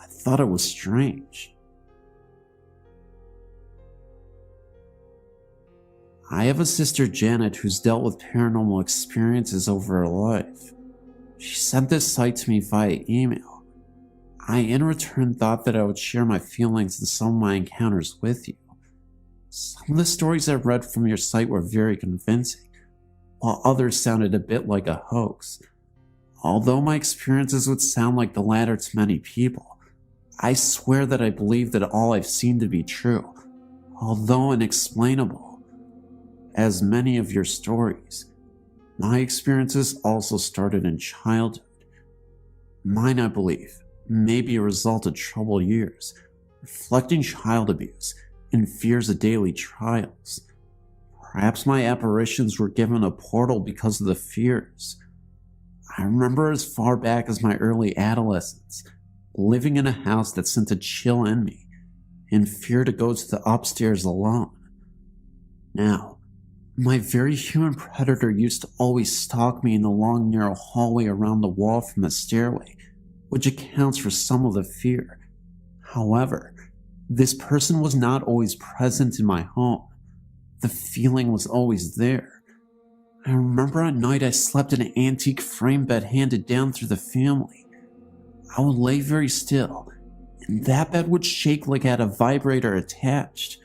I thought it was strange. I have a sister, Janet, who's dealt with paranormal experiences over her life. She sent this site to me via email. I, in return, thought that I would share my feelings and some of my encounters with you. Some of the stories I read from your site were very convincing, while others sounded a bit like a hoax. Although my experiences would sound like the latter to many people, I swear that I believe that all I've seen to be true, although inexplainable. As many of your stories, my experiences also started in childhood. Mine, I believe, may be a result of troubled years, reflecting child abuse and fears of daily trials. Perhaps my apparitions were given a portal because of the fears. I remember as far back as my early adolescence, living in a house that sent a chill in me and fear to go to the upstairs alone. Now, my very human predator used to always stalk me in the long narrow hallway around the wall from the stairway, which accounts for some of the fear. However, this person was not always present in my home. The feeling was always there. I remember at night I slept in an antique frame bed handed down through the family. I would lay very still, and that bed would shake like it had a vibrator attached.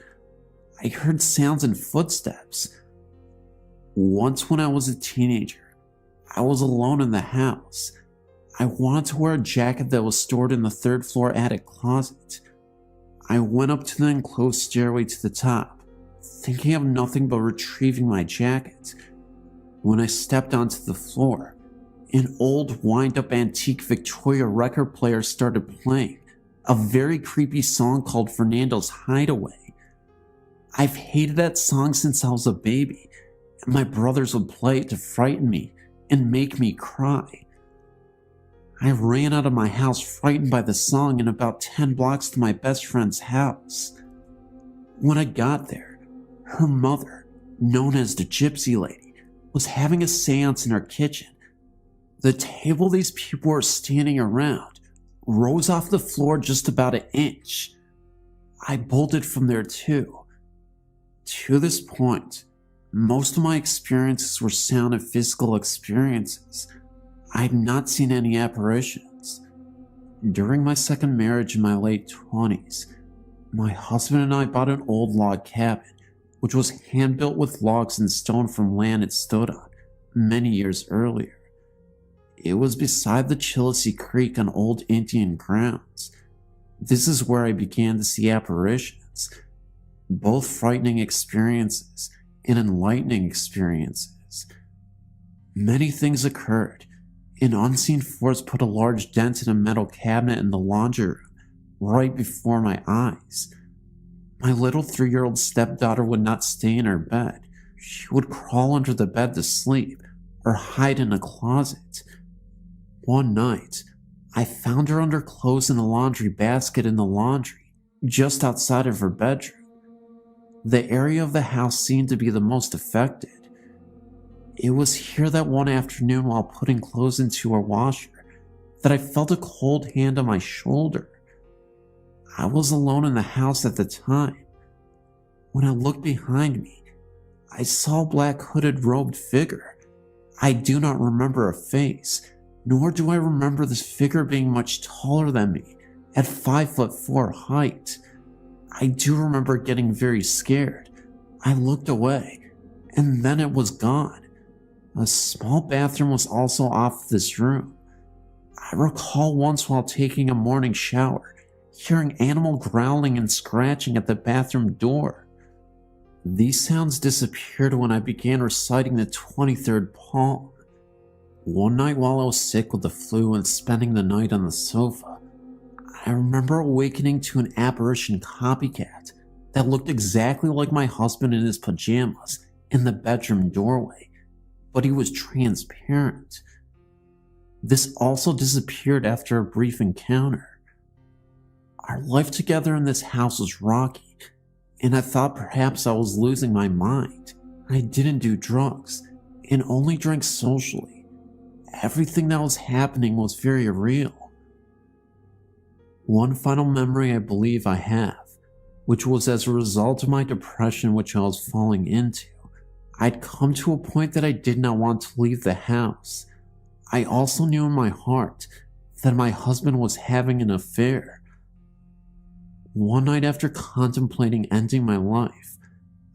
I heard sounds and footsteps. Once when I was a teenager, I was alone in the house. I wanted to wear a jacket that was stored in the third floor attic closet. I went up to the enclosed stairway to the top, thinking of nothing but retrieving my jacket. When I stepped onto the floor, an old wind-up antique Victoria record player started playing a very creepy song called Fernando's Hideaway. I've hated that song since I was a baby, and my brothers would play it to frighten me and make me cry. I ran out of my house frightened by the song and about 10 blocks to my best friend's house. When I got there, her mother, known as the Gypsy Lady, was having a seance in her kitchen. The table these people were standing around rose off the floor just about an inch. I bolted from there too. To this point, most of my experiences were sound and physical experiences. I had not seen any apparitions. During my second marriage in my late 20s, my husband and I bought an old log cabin, which was hand-built with logs and stone from land it stood on many years earlier. It was beside the Chilisy Creek on old Indian grounds. This is where I began to see apparitions, both frightening experiences and enlightening experiences. Many things occurred. An unseen force put a large dent in a metal cabinet in the laundry room right before my eyes. My little 3-year-old stepdaughter would not stay in her bed. She would crawl under the bed to sleep or hide in a closet. One night, I found her under clothes in a laundry basket in the laundry, just outside of her bedroom. The area of the house seemed to be the most affected. It was here that one afternoon while putting clothes into her washer that I felt a cold hand on my shoulder. I was alone in the house at the time. When I looked behind me, I saw a black hooded robed figure. I do not remember a face, nor do I remember this figure being much taller than me, at 5'4" height. I do remember getting very scared. I looked away, and then it was gone. A small bathroom was also off this room. I I recall once while taking a morning shower, hearing animal growling and scratching at the bathroom door. These sounds disappeared when I began reciting the 23rd Psalm. One night while I was sick with the flu and spending the night on the sofa, I remember awakening to an apparition copycat that looked exactly like my husband in his pajamas in the bedroom doorway, but he was transparent. This also disappeared after a brief encounter. Our life together in this house was rocky, and I thought perhaps I was losing my mind. I didn't do drugs and only drank socially. Everything that was happening was very real. One final memory I believe I have, which was as a result of my depression which I was falling into, I'd come to a point that I did not want to leave the house. I also knew in my heart that my husband was having an affair. One night after contemplating ending my life,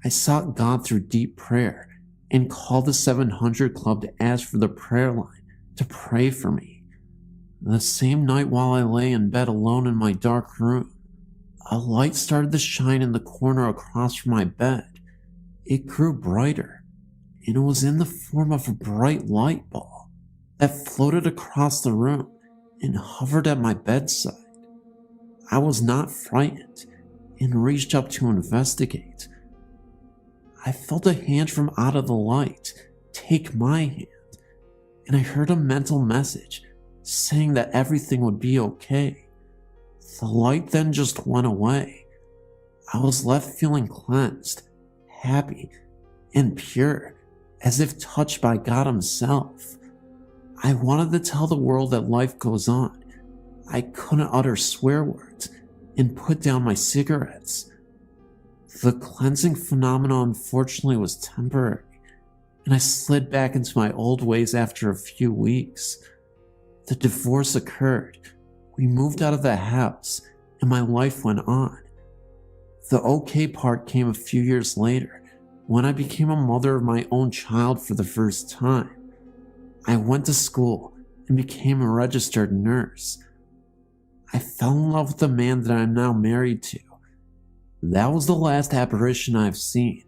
I sought God through deep prayer and called the 700 Club to ask for the prayer line to pray for me. The same night while I lay in bed alone in my dark room, a light started to shine in the corner across from my bed. It grew brighter, and it was in the form of a bright light ball that floated across the room and hovered at my bedside. I was not frightened and reached up to investigate. I felt a hand from out of the light take my hand, and I heard a mental message saying that everything would be okay. The light then just went away. I was left feeling cleansed, happy, and pure, as if touched by God Himself. I wanted to tell the world that life goes on. I couldn't utter swear words and put down my cigarettes. The cleansing phenomenon unfortunately was temporary, and I slid back into my old ways after a few weeks. The divorce occurred. We moved out of the house, and my life went on. The okay part came a few years later, when I became a mother of my own child for the first time. I went to school and became a registered nurse. I fell in love with the man that I am now married to. That was the last apparition I've seen,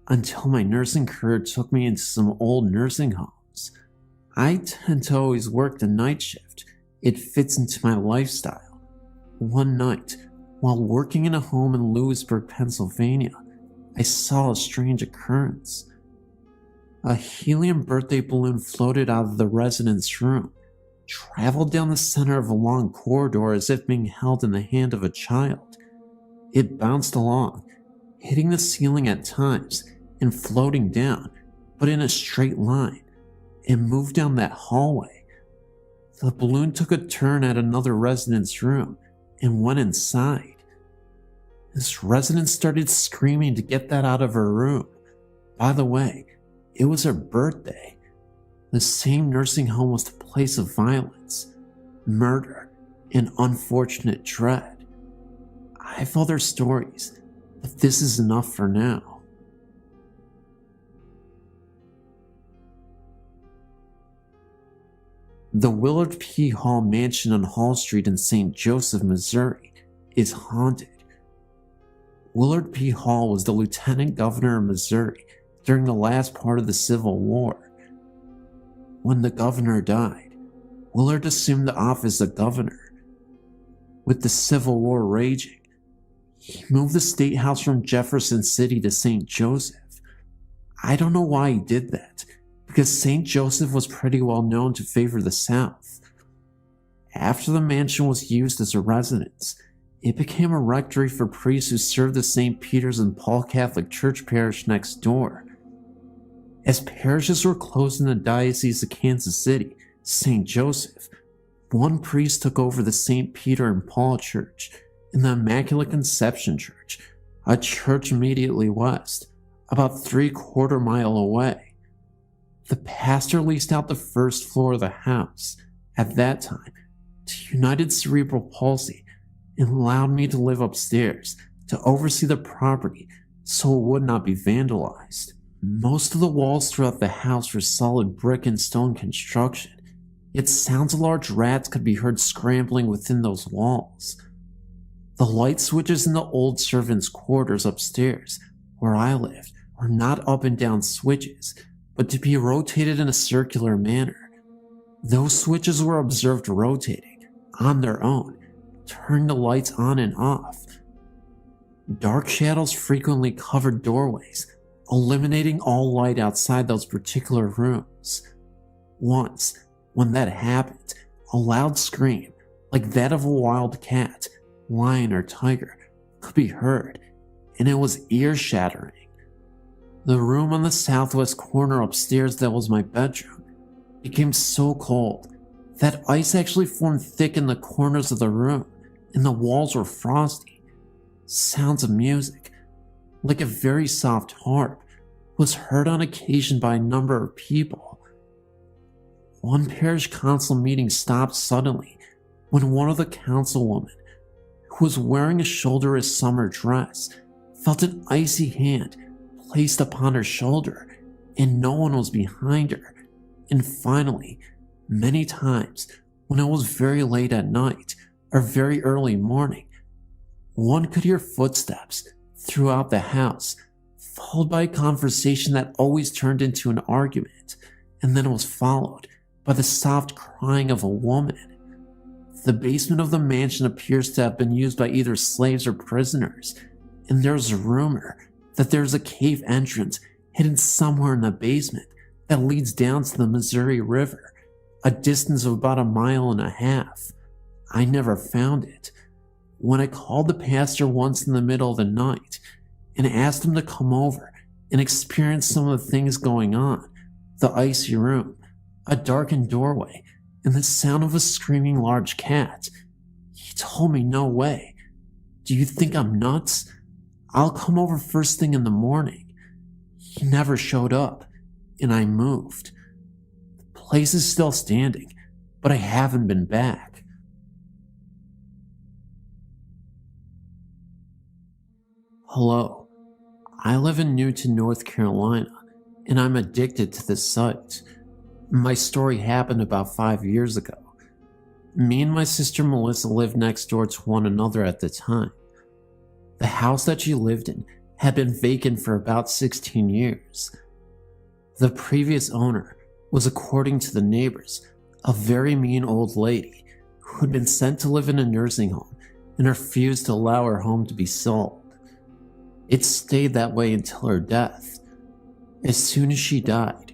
until my nursing career took me into some old nursing homes. I tend to always work the night shift. It fits into my lifestyle. One night, while working in a home in Lewisburg, Pennsylvania, I saw a strange occurrence. A helium birthday balloon floated out of the resident's room, traveled down the center of a long corridor as if being held in the hand of a child. It bounced along, hitting the ceiling at times and floating down, but in a straight line, and moved down that hallway. The balloon took a turn at another resident's room and went inside. This resident started screaming to get that out of her room. By the way, it was her birthday. The same nursing home was the place of violence, murder, and unfortunate dread. I have other stories, but this is enough for now. The Willard P. Hall Mansion on Hall Street in St. Joseph, Missouri, is haunted. Willard P. Hall was the lieutenant governor of Missouri during the last part of the Civil War. When the governor died, Willard assumed the office of governor. With the Civil War raging, he moved the state house from Jefferson City to St. Joseph. I don't know why he did that, because St. Joseph was pretty well known to favor the South. After the mansion was used as a residence, it became a rectory for priests who served the St. Peter's and Paul Catholic Church parish next door. As parishes were closed in the Diocese of Kansas City, St. Joseph, one priest took over the St. Peter and Paul Church and the Immaculate Conception Church, a church immediately west, about 3/4 mile away. The pastor leased out the first floor of the house, at that time, to United Cerebral Palsy and allowed me to live upstairs to oversee the property so it would not be vandalized. Most of the walls throughout the house were solid brick and stone construction, yet sounds of large rats could be heard scrambling within those walls. The light switches in the old servants' quarters upstairs, where I lived, were not up and down switches, but to be rotated in a circular manner. Those switches were observed rotating, on their own, turning the lights on and off. Dark shadows frequently covered doorways, eliminating all light outside those particular rooms. Once, when that happened, a loud scream, like that of a wild cat, lion, or tiger, could be heard, and it was ear-shattering. The room on the southwest corner upstairs that was my bedroom became so cold that ice actually formed thick in the corners of the room, and the walls were frosty. Sounds of music, like a very soft harp, was heard on occasion by a number of people. One parish council meeting stopped suddenly when one of the councilwomen, who was wearing a shoulderless summer dress, felt an icy hand placed upon her shoulder, and no one was behind her. And finally, many times, when it was very late at night or very early morning, one could hear footsteps throughout the house, followed by a conversation that always turned into an argument, and then was followed by the soft crying of a woman. The basement of the mansion appears to have been used by either slaves or prisoners, and there's a rumor that there's a cave entrance hidden somewhere in the basement that leads down to the Missouri River, a distance of about 1.5 miles. I never found it. When I called the pastor once in the middle of the night and asked him to come over and experience some of the things going on, the icy room, a darkened doorway, and the sound of a screaming large cat, he told me no way. Do you think I'm nuts? I'll come over first thing in the morning. He never showed up, and I moved. The place is still standing, but I haven't been back. Hello, I live in Newton, North Carolina, and I'm addicted to this site. My story happened about 5 years ago. Me and my sister Melissa lived next door to one another at the time. The house that she lived in had been vacant for about 16 years. The previous owner was, according to the neighbors, a very mean old lady who had been sent to live in a nursing home and refused to allow her home to be sold. It stayed that way until her death. As soon as she died,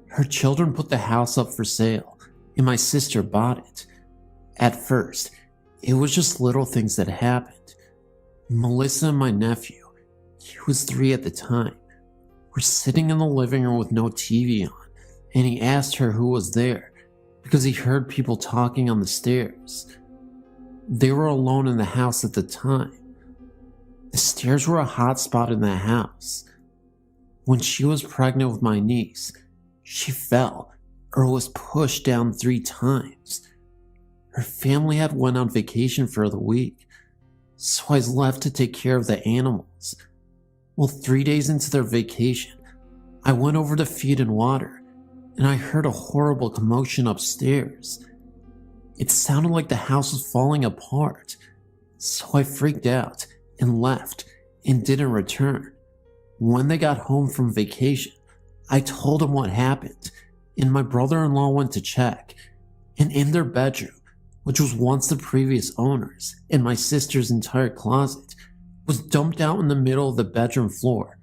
her children put the house up for sale, and my sister bought it. At first, it was just little things that happened. Melissa and my nephew, he was 3 at the time, were sitting in the living room with no TV on, and he asked her who was there because he heard people talking on the stairs. They were alone in the house at the time. The stairs were a hot spot in the house. When she was pregnant with my niece, she fell or was pushed down 3 times. Her family had went on vacation for the week, so I was left to take care of the animals. Well, 3 days into their vacation, I went over to feed and water, and I heard a horrible commotion upstairs. It sounded like the house was falling apart, so I freaked out and left and didn't return. When they got home from vacation, I told them what happened, and my brother-in-law went to check, and in their bedroom, which was once the previous owner's, and my sister's entire closet, was dumped out in the middle of the bedroom floor.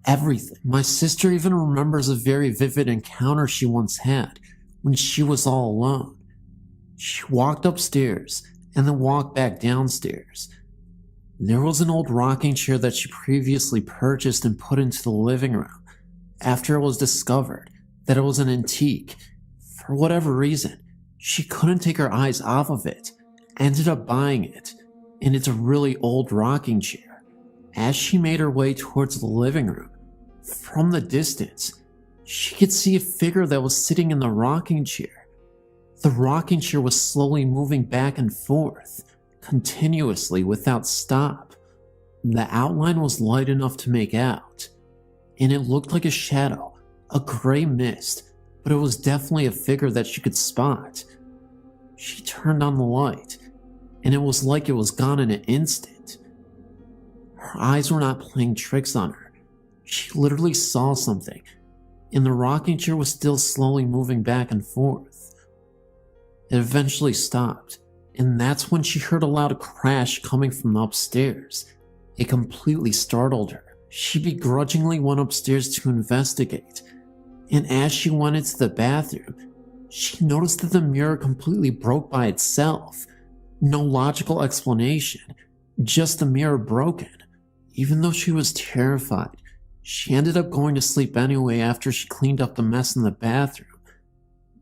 Everything. My sister even remembers a very vivid encounter she once had when she was all alone. She walked upstairs and then walked back downstairs. There was an old rocking chair that she previously purchased and put into the living room after it was discovered that it was an antique. For whatever reason, she couldn't take her eyes off of it, ended up buying it, and it's a really old rocking chair. As she made her way towards the living room, from the distance, she could see a figure that was sitting in the rocking chair. The rocking chair was slowly moving back and forth, continuously without stop. The outline was light enough to make out, and it looked like a shadow, a gray mist, but it was definitely a figure that she could spot. She turned on the light, and it was like it was gone in an instant. Her eyes were not playing tricks on her. She literally saw something, and the rocking chair was still slowly moving back and forth. It eventually stopped, and that's when she heard a loud crash coming from upstairs. It completely startled her. She begrudgingly went upstairs to investigate, and as she went into the bathroom, she noticed that the mirror completely broke by itself. No logical explanation, just the mirror broken. Even though she was terrified, she ended up going to sleep anyway after she cleaned up the mess in the bathroom.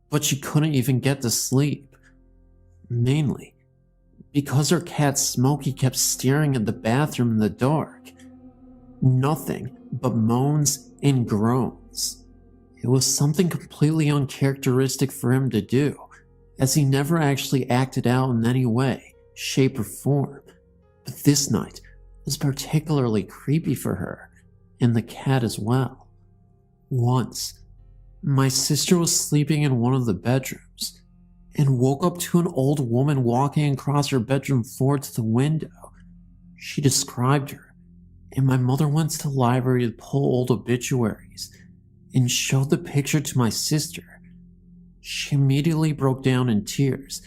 But she couldn't even get to sleep. Mainly because her cat Smokey kept staring at the bathroom in the dark. Nothing but moans and groans. It was something completely uncharacteristic for him to do, as he never actually acted out in any way, shape, or form. But this night was particularly creepy for her, and the cat as well. Once, my sister was sleeping in one of the bedrooms, and woke up to an old woman walking across her bedroom floor to the window. She described her, and my mother went to the library to pull old obituaries, and showed the picture to my sister. She immediately broke down in tears,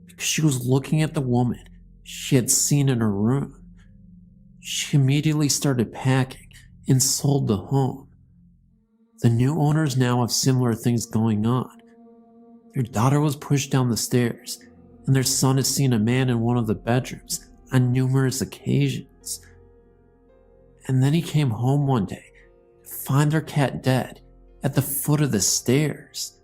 because she was looking at the woman she had seen in her room. She immediately started packing and sold the home. The new owners now have similar things going on. Their daughter was pushed down the stairs, and their son has seen a man in one of the bedrooms on numerous occasions. And then he came home one day to find their cat dead at the foot of the stairs.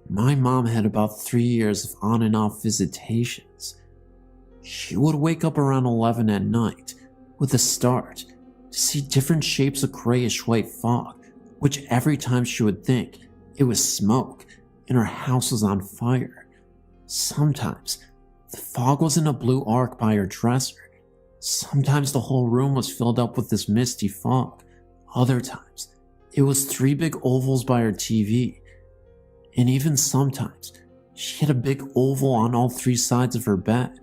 My mom had about 3 years of on and off visitations. She would wake up around 11 at night with a start to see different shapes of grayish white fog, which every time she would think it was smoke and her house was on fire. Sometimes the fog was in a blue arc by her dresser. Sometimes the whole room was filled up with this misty fog. Other times, it was 3 big ovals by her TV. And even sometimes, she had a big oval on all 3 sides of her bed.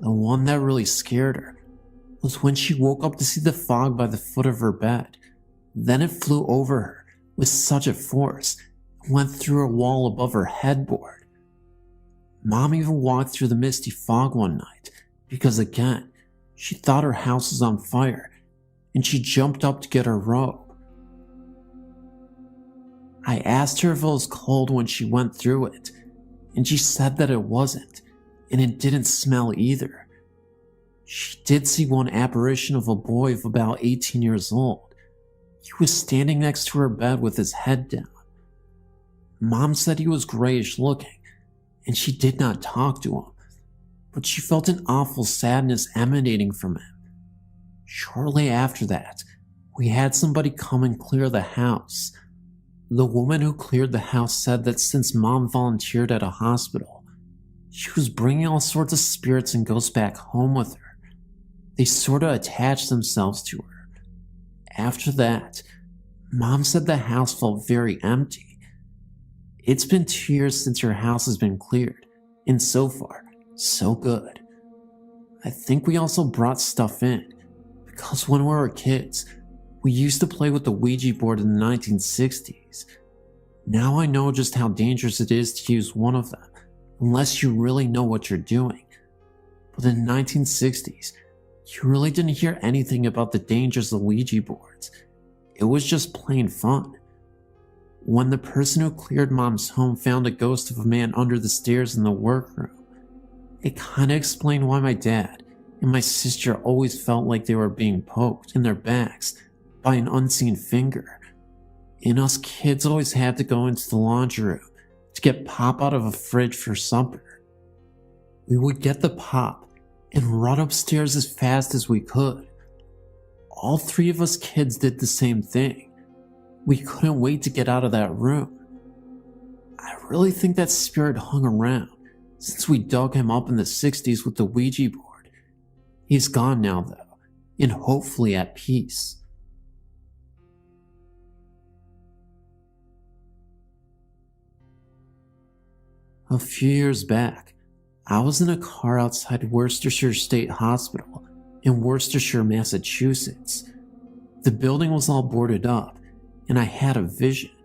The one that really scared her was when she woke up to see the fog by the foot of her bed. Then it flew over her with such a force, it went through a wall above her headboard. Mom even walked through the misty fog one night because, again, she thought her house was on fire, and she jumped up to get her robe. I asked her if it was cold when she went through it, and she said that it wasn't, and it didn't smell either. She did see one apparition of a boy of about 18 years old. He was standing next to her bed with his head down. Mom said he was grayish looking, and she did not talk to him, but she felt an awful sadness emanating from him. Shortly after that, we had somebody come and clear the house. The woman who cleared the house said that since Mom volunteered at a hospital, she was bringing all sorts of spirits and ghosts back home with her. They sort of attached themselves to her. After that, Mom said the house felt very empty. It's been 2 years since her house has been cleared, and so far, so good. I think we also brought stuff in, because when we were kids, we used to play with the Ouija board in the 1960s. Now I know just how dangerous it is to use one of them, unless you really know what you're doing. But in the 1960s, you really didn't hear anything about the dangers of Ouija boards. It was just plain fun. When the person who cleared Mom's home found a ghost of a man under the stairs in the workroom, it kinda explained why my dad and my sister always felt like they were being poked in their backs by an unseen finger. And us kids always had to go into the laundry room to get pop out of a fridge for supper. We would get the pop and run upstairs as fast as we could. All 3 of us kids did the same thing. We couldn't wait to get out of that room. I really think that spirit hung around since we dug him up in the 60s with the Ouija board. He's gone now though, and hopefully at peace. A few years back, I was in a car outside Worcestershire State Hospital in Worcestershire, Massachusetts. The building was all boarded up, and I had a vision.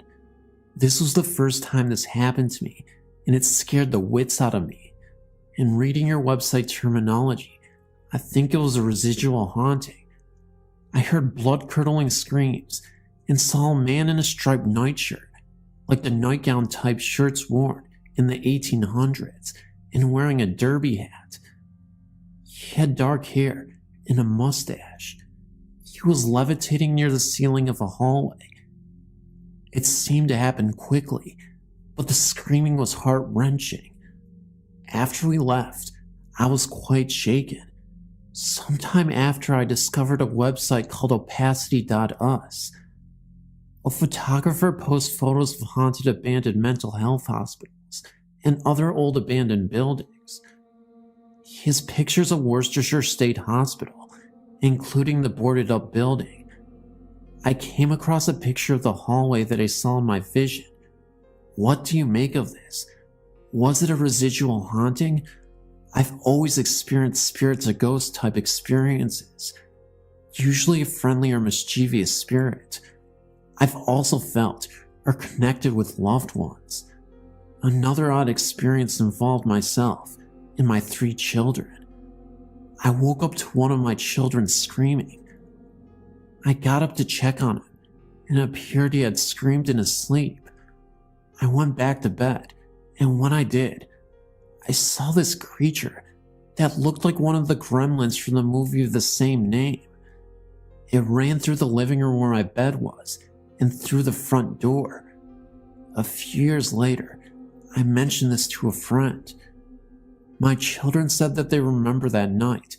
This was the first time this happened to me, and it scared the wits out of me. In reading your website terminology, I think it was a residual haunting. I heard blood-curdling screams and saw a man in a striped nightshirt, like the nightgown type shirts worn in the 1800s, and wearing a derby hat. He had dark hair and a mustache. He was levitating near the ceiling of a hallway. It seemed to happen quickly, but the screaming was heart-wrenching. After we left, I was quite shaken. Sometime after, I discovered a website called opacity.us. A photographer posts photos of haunted abandoned mental health hospitals and other old abandoned buildings. He has pictures of Worcestershire State Hospital, including the boarded up building. I came across a picture of the hallway that I saw in my vision. What do you make of this? Was it a residual haunting? I've always experienced spirits or ghost type experiences, usually a friendly or mischievous spirit. I've also felt or connected with loved ones. Another odd experience involved myself and my 3 children. I woke up to one of my children screaming. I got up to check on him, and it appeared he had screamed in his sleep. I went back to bed, and when I did, I saw this creature that looked like one of the gremlins from the movie of the same name. It ran through the living room where my bed was and through the front door. A few years later, I mentioned this to a friend. My children said that they remember that night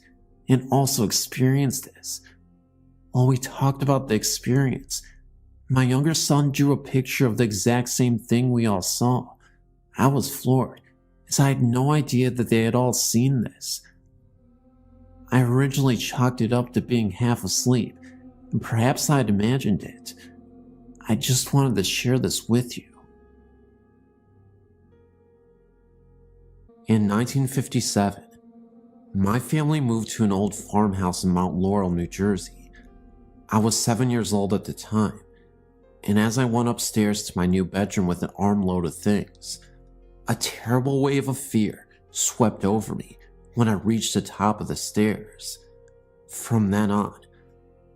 and also experienced this. While we talked about the experience, my younger son drew a picture of the exact same thing we all saw. I was floored, as I had no idea that they had all seen this. I originally chalked it up to being half asleep, and perhaps I had imagined it. I just wanted to share this with you. In 1957, my family moved to an old farmhouse in Mount Laurel, New Jersey. I was 7 years old at the time, and as I went upstairs to my new bedroom with an armload of things, a terrible wave of fear swept over me when I reached the top of the stairs. From then on,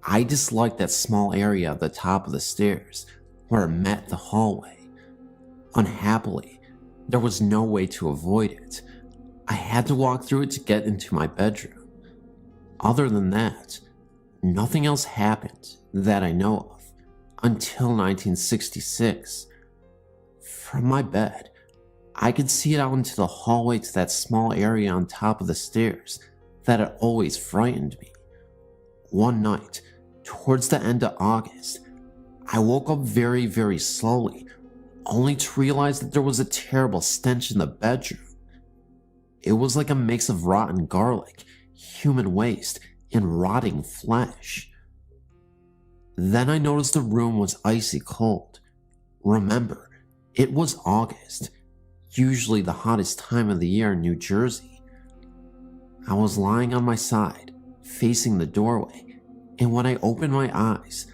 I disliked that small area at the top of the stairs where it met the hallway. Unhappily, there was no way to avoid it. I had to walk through it to get into my bedroom. Other than that, nothing else happened that I know of until 1966. From my bed, I could see it out into the hallway to that small area on top of the stairs that had always frightened me. One night, towards the end of August, I woke up very, very slowly, only to realize that there was a terrible stench in the bedroom. It was like a mix of rotten garlic, human waste, and rotting flesh. Then I noticed the room was icy cold. Remember, it was August, usually the hottest time of the year in New Jersey. I was lying on my side, facing the doorway, and when I opened my eyes,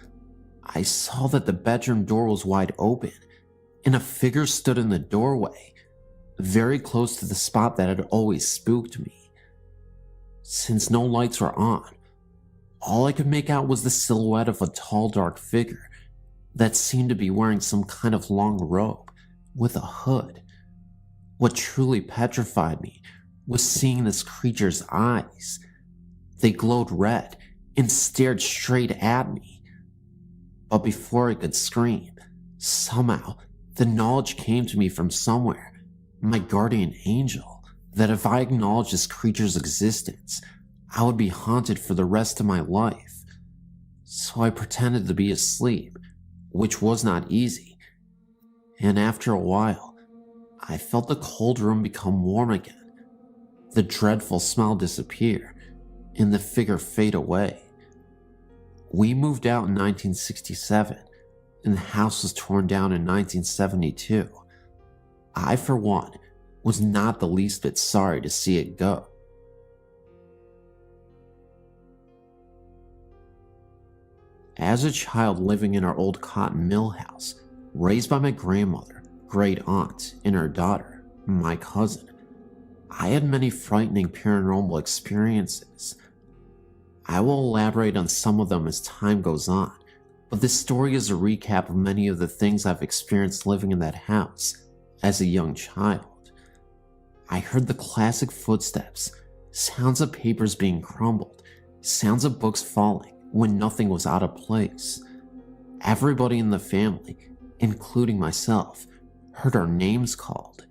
I saw that the bedroom door was wide open, and a figure stood in the doorway, very close to the spot that had always spooked me. Since no lights were on, all I could make out was the silhouette of a tall, dark figure that seemed to be wearing some kind of long robe with a hood. What truly petrified me was seeing this creature's eyes. They glowed red and stared straight at me. But before I could scream, somehow the knowledge came to me from somewhere, my guardian angel, that if I acknowledged this creature's existence, I would be haunted for the rest of my life. So I pretended to be asleep, which was not easy. And after a while, I felt the cold room become warm again, the dreadful smell disappear, and the figure fade away. We moved out in 1967, and the house was torn down in 1972. I, for one, was not the least bit sorry to see it go. As a child living in our old cotton mill house, raised by my grandmother, great aunt, and her daughter, my cousin, I had many frightening paranormal experiences. I will elaborate on some of them as time goes on, but this story is a recap of many of the things I've experienced living in that house as a young child. I heard the classic footsteps, sounds of papers being crumbled, sounds of books falling when nothing was out of place. Everybody in the family, including myself, heard our names called.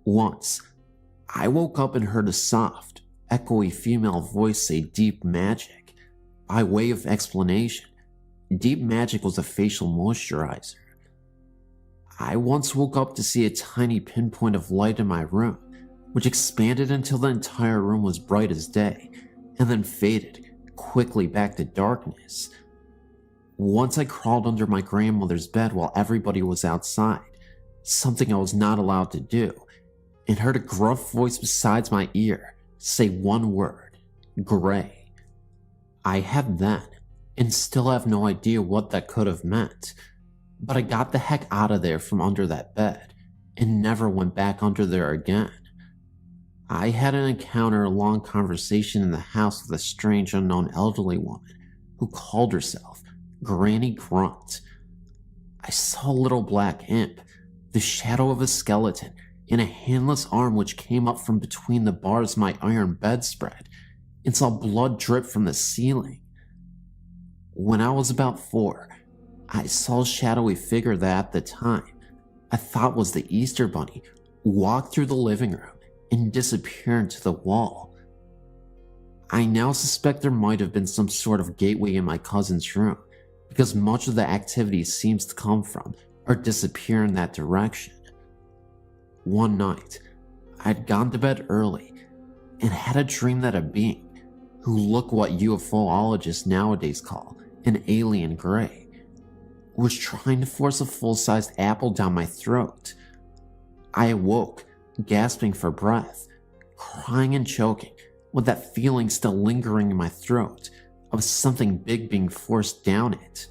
Once, I woke up and heard a soft, echoey female voice say deep magic. By way of explanation, deep magic was a facial moisturizer. I once woke up to see a tiny pinpoint of light in my room, which expanded until the entire room was bright as day, and then faded quickly back to darkness. Once I crawled under my grandmother's bed while everybody was outside, something I was not allowed to do, and heard a gruff voice beside my ear say one word, gray. I had then, and still have no idea what that could have meant, but I got the heck out of there from under that bed, and never went back under there again. I had an encounter, a long conversation in the house with a strange unknown elderly woman who called herself Granny Grunt. I saw a little black imp, the shadow of a skeleton, and a handless arm which came up from between the bars of my iron bedspread, and saw blood drip from the ceiling. When I was about 4, I saw a shadowy figure that at the time I thought was the Easter Bunny walk through the living room and disappear into the wall. I now suspect there might have been some sort of gateway in my cousin's room, because much of the activity seems to come from or disappear in that direction. One night, I'd gone to bed early and had a dream that a being, who looked what UFOologists nowadays call an alien gray, was trying to force a full-sized apple down my throat. I awoke, gasping for breath, crying and choking, with that feeling still lingering in my throat of something big being forced down it.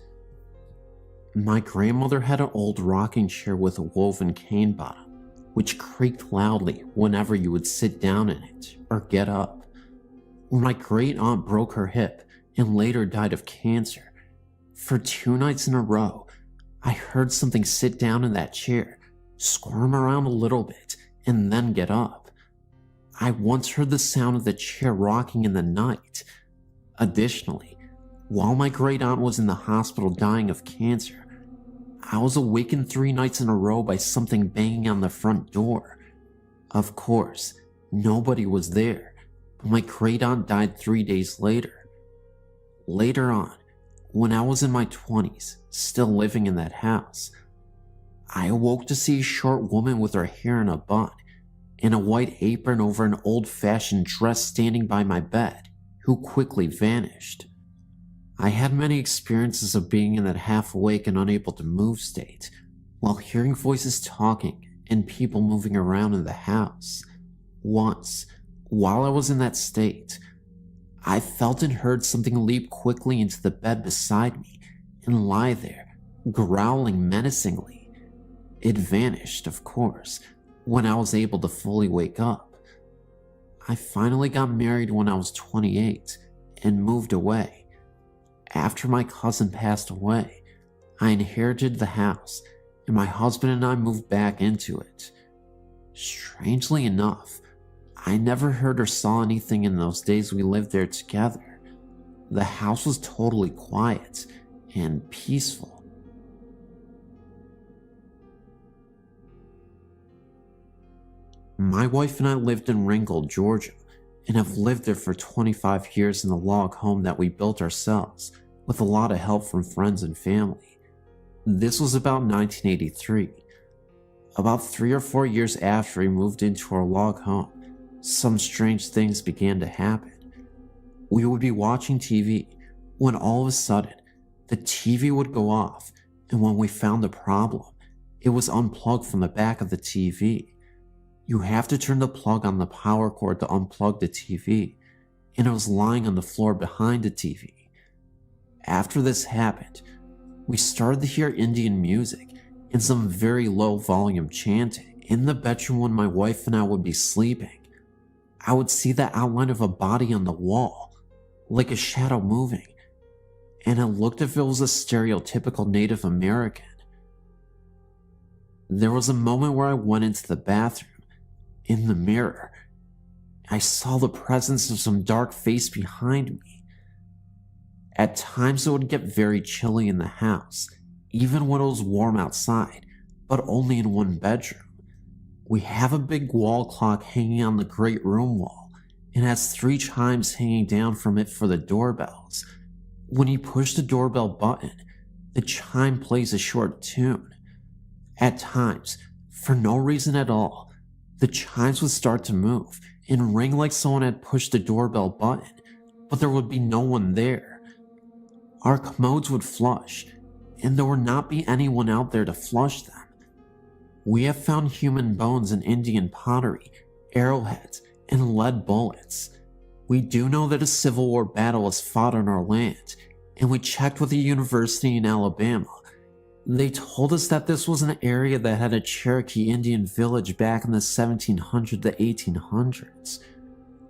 My grandmother had an old rocking chair with a woven cane bottom, which creaked loudly whenever you would sit down in it or get up. When my great aunt broke her hip and later died of cancer, for 2 nights in a row, I heard something sit down in that chair, squirm around a little bit, and then get up. I once heard the sound of the chair rocking in the night. Additionally, while my great aunt was in the hospital dying of cancer, I was awakened 3 nights in a row by something banging on the front door. Of course, nobody was there, but my great aunt died 3 days later. Later on, when I was in my 20s, still living in that house, I awoke to see a short woman with her hair in a bun and a white apron over an old-fashioned dress standing by my bed, who quickly vanished. I had many experiences of being in that half-awake and unable to move state, while hearing voices talking and people moving around in the house. Once, while I was in that state, I felt and heard something leap quickly into the bed beside me and lie there, growling menacingly. It vanished, of course, when I was able to fully wake up. I finally got married when I was 28 and moved away. After my cousin passed away, I inherited the house, and my husband and I moved back into it. Strangely enough, I never heard or saw anything in those days we lived there together. The house was totally quiet and peaceful. My wife and I lived in Ringgold, Georgia, and have lived there for 25 years in the log home that we built ourselves, with a lot of help from friends and family. This was about 1983. About 3 or 4 years after we moved into our log home, some strange things began to happen. We would be watching TV when all of a sudden the TV would go off, and when we found the problem, it was unplugged from the back of the TV. You have to turn the plug on the power cord to unplug the TV, and it was lying on the floor behind the TV. After this happened, we started to hear Indian music and some very low volume chanting in the bedroom when my wife and I would be sleeping. I would see the outline of a body on the wall, like a shadow moving, and it looked as if it was a stereotypical Native American. There was a moment where I went into the bathroom. In the mirror, I saw the presence of some dark face behind me. At times it would get very chilly in the house, even when it was warm outside, but only in one bedroom. We have a big wall clock hanging on the great room wall, and has 3 chimes hanging down from it for the doorbells. When you push the doorbell button, the chime plays a short tune. At times, for no reason at all, the chimes would start to move and ring like someone had pushed the doorbell button, but there would be no one there. Our commodes would flush, and there would not be anyone out there to flush them. We have found human bones in Indian pottery, arrowheads, and lead bullets. We do know that a Civil War battle was fought on our land, and we checked with a university in Alabama. They told us that this was an area that had a Cherokee Indian village back in the 1700s to 1800s.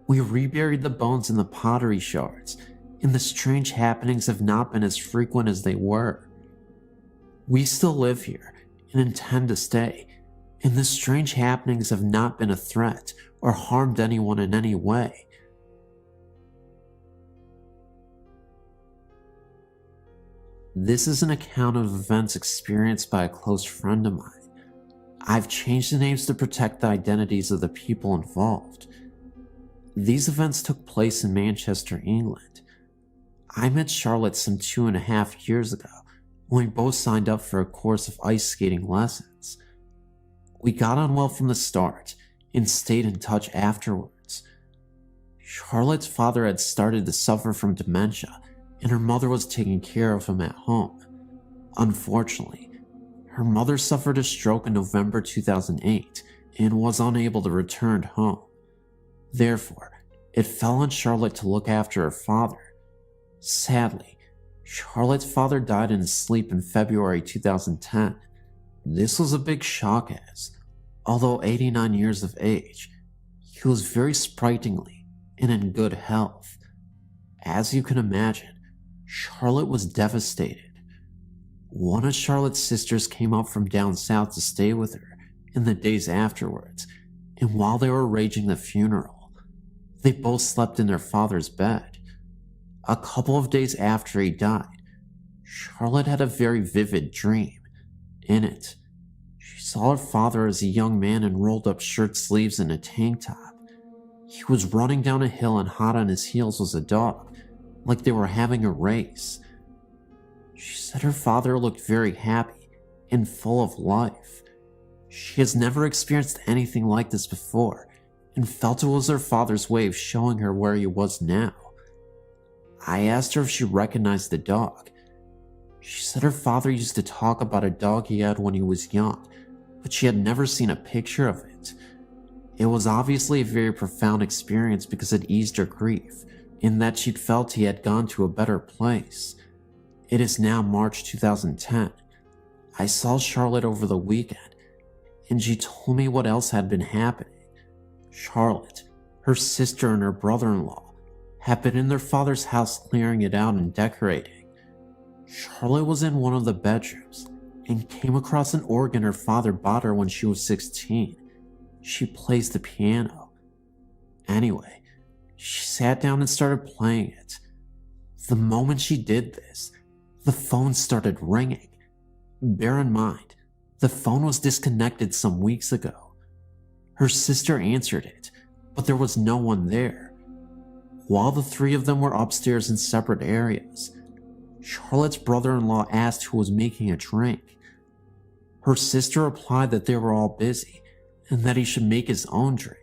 We reburied the bones in the pottery shards, and the strange happenings have not been as frequent as they were. We still live here and intend to stay, and the strange happenings have not been a threat or harmed anyone in any way. This is an account of events experienced by a close friend of mine. I've changed the names to protect the identities of the people involved. These events took place in Manchester, England. I met Charlotte some 2.5 years ago when we both signed up for a course of ice skating lessons. We got on well from the start and stayed in touch afterwards. Charlotte's father had started to suffer from dementia, and her mother was taking care of him at home. Unfortunately, her mother suffered a stroke in November 2008 and was unable to return home. Therefore, it fell on Charlotte to look after her father. Sadly, Charlotte's father died in his sleep in February 2010. This was a big shock as, although 89 years of age, he was very sprightly and in good health. As you can imagine, Charlotte was devastated. One of Charlotte's sisters came up from down south to stay with her in the days afterwards, and while they were arranging the funeral, they both slept in their father's bed. A couple of days after he died, Charlotte had a very vivid dream. In it, she saw her father as a young man in rolled up shirt sleeves and a tank top. He was running down a hill, and hot on his heels was a dog, like they were having a race. She said her father looked very happy and full of life. She has never experienced anything like this before and felt it was her father's way of showing her where he was now. I asked her if she recognized the dog. She said her father used to talk about a dog he had when he was young, but she had never seen a picture of it. It was obviously a very profound experience because it eased her grief, in that she'd felt he had gone to a better place. It is now March 2010. I saw Charlotte over the weekend, and she told me what else had been happening. Charlotte, her sister, and her brother-in-law had been in their father's house clearing it out and decorating. Charlotte was in one of the bedrooms and came across an organ her father bought her when she was 16. She plays the piano. Anyway, she sat down and started playing it. The moment she did this, the phone started ringing. Bear in mind, the phone was disconnected some weeks ago. Her sister answered it, but there was no one there. While the three of them were upstairs in separate areas, Charlotte's brother-in-law asked who was making a drink. Her sister replied that they were all busy and that he should make his own drink.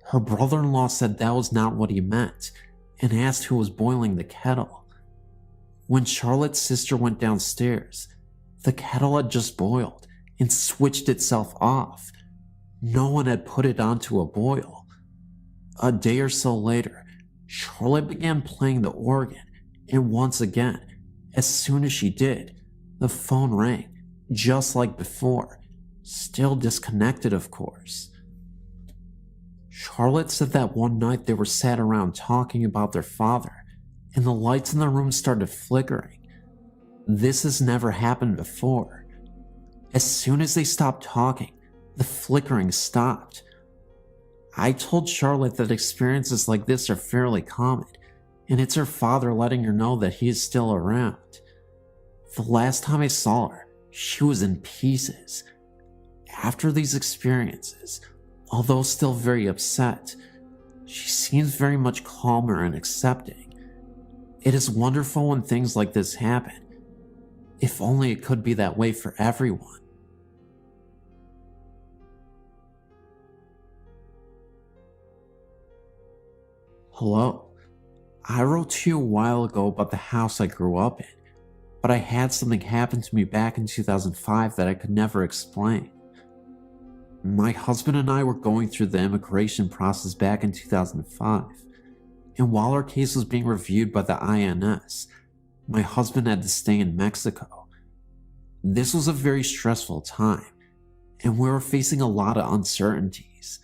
Her brother-in-law said that was not what he meant and asked who was boiling the kettle. When Charlotte's sister went downstairs, the kettle had just boiled and switched itself off. no one had put it onto a boil. A day or so later, Charlotte began playing the organ, and once again, as soon as she did, the phone rang, just like before, still disconnected, of course. Charlotte said that one night they were sat around talking about their father, and the lights in the room started flickering. This has never happened before. As soon as they stopped talking, the flickering stopped. I told Charlotte that experiences like this are fairly common, and it's her father letting her know that he is still around. The last time I saw her, she was in pieces. After these experiences, although still very upset, she seems very much calmer and accepting. It is wonderful when things like this happen. If only it could be that way for everyone. Hello. I wrote to you a while ago about the house I grew up in, but I had something happen to me back in 2005 that I could never explain. My husband and I were going through the immigration process back in 2005, and while our case was being reviewed by the INS, my husband had to stay in Mexico. This was a very stressful time, and we were facing a lot of uncertainties.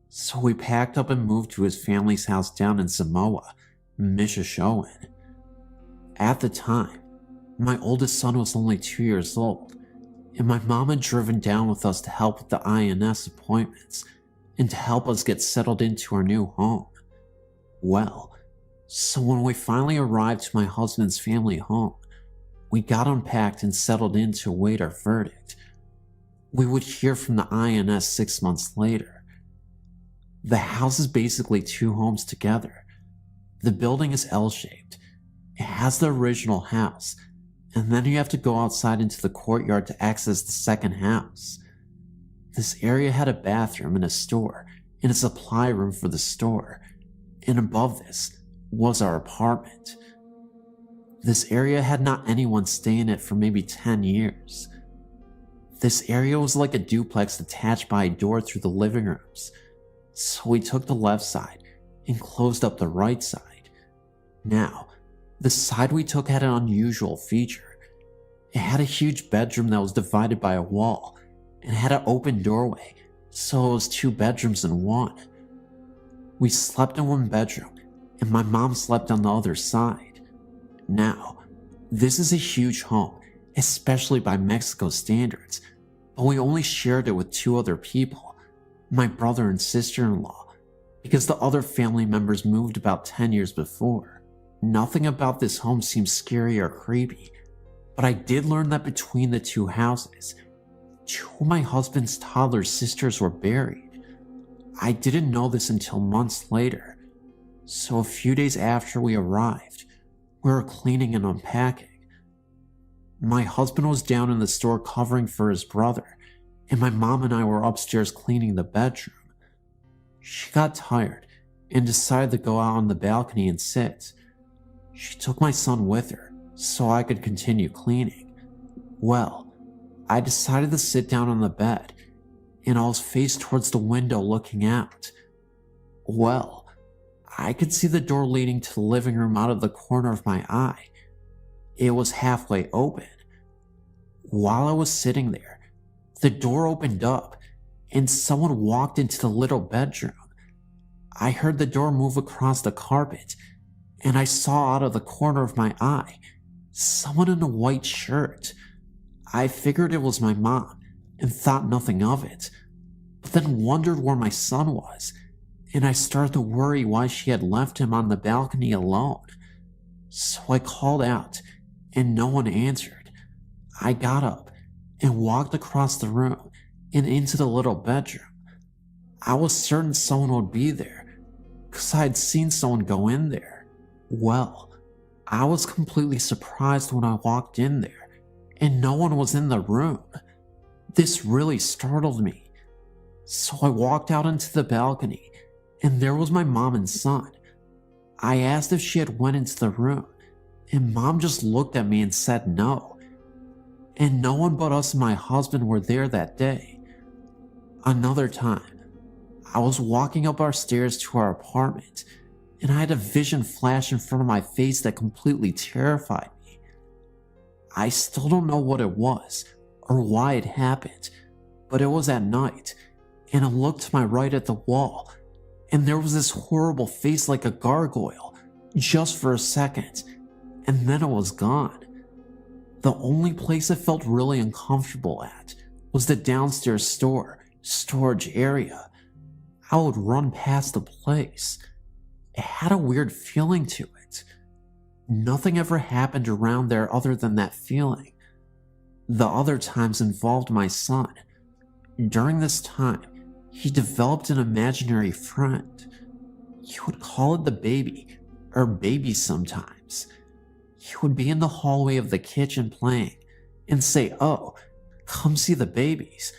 So we packed up and moved to his family's house down in Samoa, Mishashoan. At the time, my oldest son was only 2 years old, and my mom had driven down with us to help with the INS appointments and to help us get settled into our new home. Well, so when we finally arrived to my husband's family home, we got unpacked and settled in to await our verdict. We would hear from the INS 6 months later. The house is basically 2 homes together. The building is L-shaped. It has the original house, and then you have to go outside into the courtyard to access the second house. This area had a bathroom and a store, and a supply room for the store, and above this was our apartment. This area had not anyone stay in it for maybe 10 years. This area was like a duplex attached by a door through the living rooms. So we took the left side and closed up the right side. Now, the side we took had an unusual feature. It had a huge bedroom that was divided by a wall and had an open doorway, so it was 2 bedrooms in one. We slept in one bedroom, and my mom slept on the other side. Now, this is a huge home, especially by Mexico standards, but we only shared it with 2 other people. My brother and sister-in-law, because the other family members moved about 10 years before. Nothing about this home seemed scary or creepy, but I did learn that between the 2 houses, 2 of my husband's toddler sisters were buried. I didn't know this until months later, so a few days after we arrived, we were cleaning and unpacking. My husband was down in the store covering for his brother, and my mom and I were upstairs cleaning the bedroom. She got tired and decided to go out on the balcony and sit. She took my son with her so I could continue cleaning. Well, I decided to sit down on the bed, and I was faced towards the window looking out. Well, I could see the door leading to the living room out of the corner of my eye. It was halfway open. While I was sitting there, the door opened up, and someone walked into the little bedroom. I heard the door move across the carpet, and I saw out of the corner of my eye someone in a white shirt. I figured it was my mom and thought nothing of it, but then wondered where my son was, and I started to worry why she had left him on the balcony alone. So I called out, and no one answered. I got up and walked across the room and into the little bedroom. I was certain someone would be there, because I had seen someone go in there. Well, I was completely surprised when I walked in there, and no one was in the room. This really startled me. So I walked out into the balcony, and there was my mom and son. I asked if she had went into the room, and Mom just looked at me and said no. And no one but us and my husband were there that day. Another time, I was walking up our stairs to our apartment, and I had a vision flash in front of my face that completely terrified me. I still don't know what it was or why it happened, but it was at night, and I looked to my right at the wall, and there was this horrible face like a gargoyle, just for a second, and then it was gone. The only place I felt really uncomfortable at was the downstairs storage area. I would run past the place. It had a weird feeling to it. Nothing ever happened around there other than that feeling. The other times involved my son. During this time, he developed an imaginary friend. He would call it the baby, or baby sometimes. He would be in the hallway of the kitchen playing and say, "Oh, come see the babies."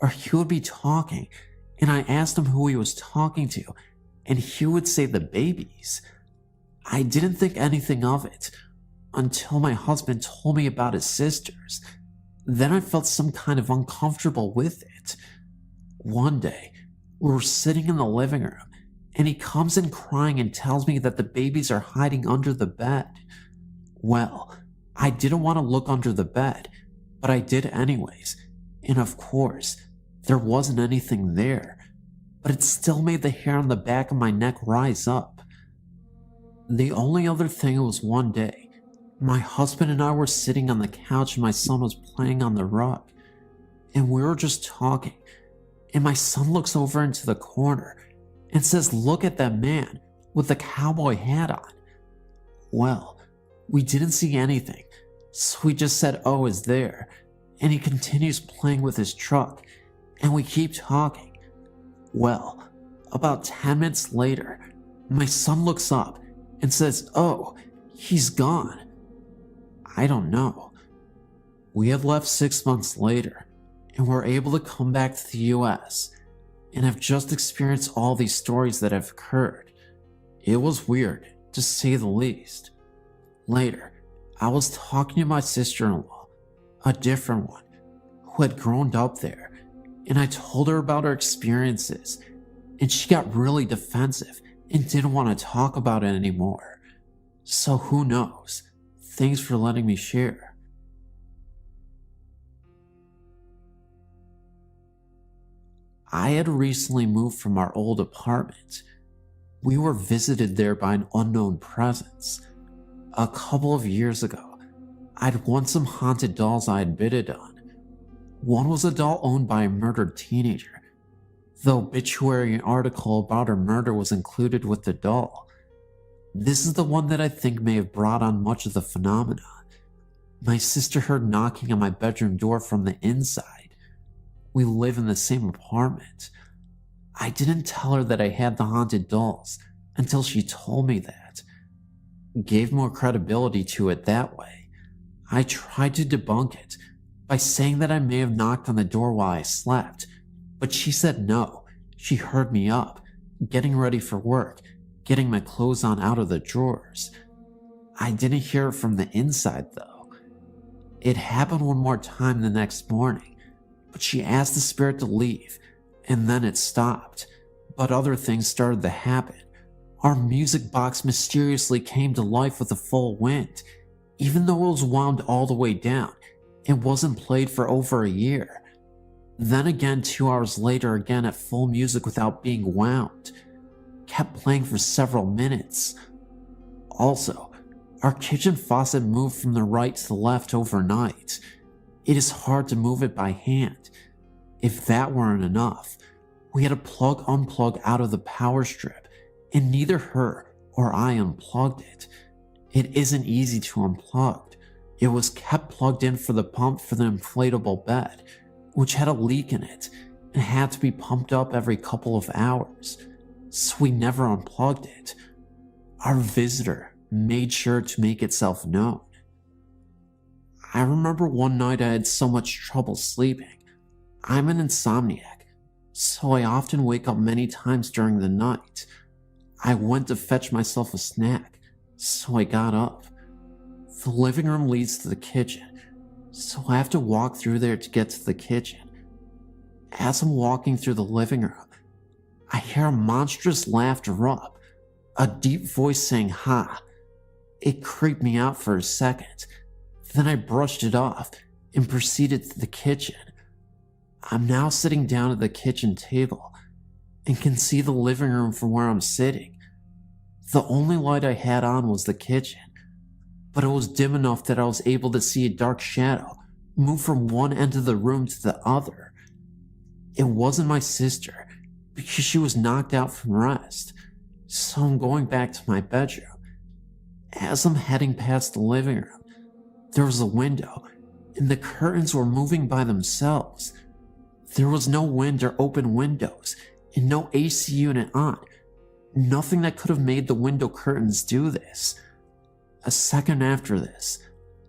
Or he would be talking, and I asked him who he was talking to, and he would say the babies. I didn't think anything of it until my husband told me about his sisters. Then I felt some kind of uncomfortable with it. One day, we were sitting in the living room, and he comes in crying and tells me that the babies are hiding under the bed. Well, I didn't want to look under the bed, but I did anyways, and of course, there wasn't anything there, but it still made the hair on the back of my neck rise up. The only other thing was one day, my husband and I were sitting on the couch and my son was playing on the rug, and we were just talking, and my son looks over into the corner and says, "Look at that man with the cowboy hat on." Well, we didn't see anything, so we just said, "Oh, is there?" And he continues playing with his truck, and we keep talking. Well, about 10 minutes later, my son looks up and says, "Oh, he's gone." I don't know. We had left 6 months later, and were able to come back to the US, and have just experienced all these stories that have occurred. It was weird, to say the least. Later, I was talking to my sister-in-law, a different one, who had grown up there, and I told her about her experiences, and she got really defensive and didn't want to talk about it anymore. So who knows? Thanks for letting me share. I had recently moved from our old apartment. We were visited there by an unknown presence. A couple of years ago, I'd won some haunted dolls I had bidded on. One was a doll owned by a murdered teenager. The obituary article about her murder was included with the doll. This is the one that I think may have brought on much of the phenomena. My sister heard knocking on my bedroom door from the inside. We live in the same apartment. I didn't tell her that I had the haunted dolls until she told me that. Gave more credibility to it that way. I tried to debunk it by saying that I may have knocked on the door while I slept, but she said no. She heard me up, getting ready for work, getting my clothes on out of the drawers. I didn't hear it from the inside though. It happened one more time the next morning, but she asked the spirit to leave, and then it stopped. But other things started to happen. Our music box mysteriously came to life with a full wind. Even though it was wound all the way down, it wasn't played for over a year. Then again 2 hours later, again at full music without being wound. Kept playing for several minutes. Also, our kitchen faucet moved from the right to the left overnight. It is hard to move it by hand. If that weren't enough, we had to unplug out of the power strip, and neither her or I unplugged it. It isn't easy to unplug. It was kept plugged in for the pump for the inflatable bed, which had a leak in it and had to be pumped up every couple of hours, so we never unplugged it. Our visitor made sure to make itself known. I remember one night I had so much trouble sleeping. I'm an insomniac, so I often wake up many times during the night. I went to fetch myself a snack, so I got up. The living room leads to the kitchen, so I have to walk through there to get to the kitchen. As I'm walking through the living room, I hear a monstrous laughter erupt, a deep voice saying ha. It creeped me out for a second. Then I brushed it off and proceeded to the kitchen. I'm now sitting down at the kitchen table and can see the living room from where I'm sitting. The only light I had on was the kitchen, but it was dim enough that I was able to see a dark shadow move from one end of the room to the other. It wasn't my sister because she was knocked out from rest, so I'm going back to my bedroom. As I'm heading past the living room, there was a window and the curtains were moving by themselves. There was no wind or open windows and no AC unit on. Nothing that could have made the window curtains do this. A second after this,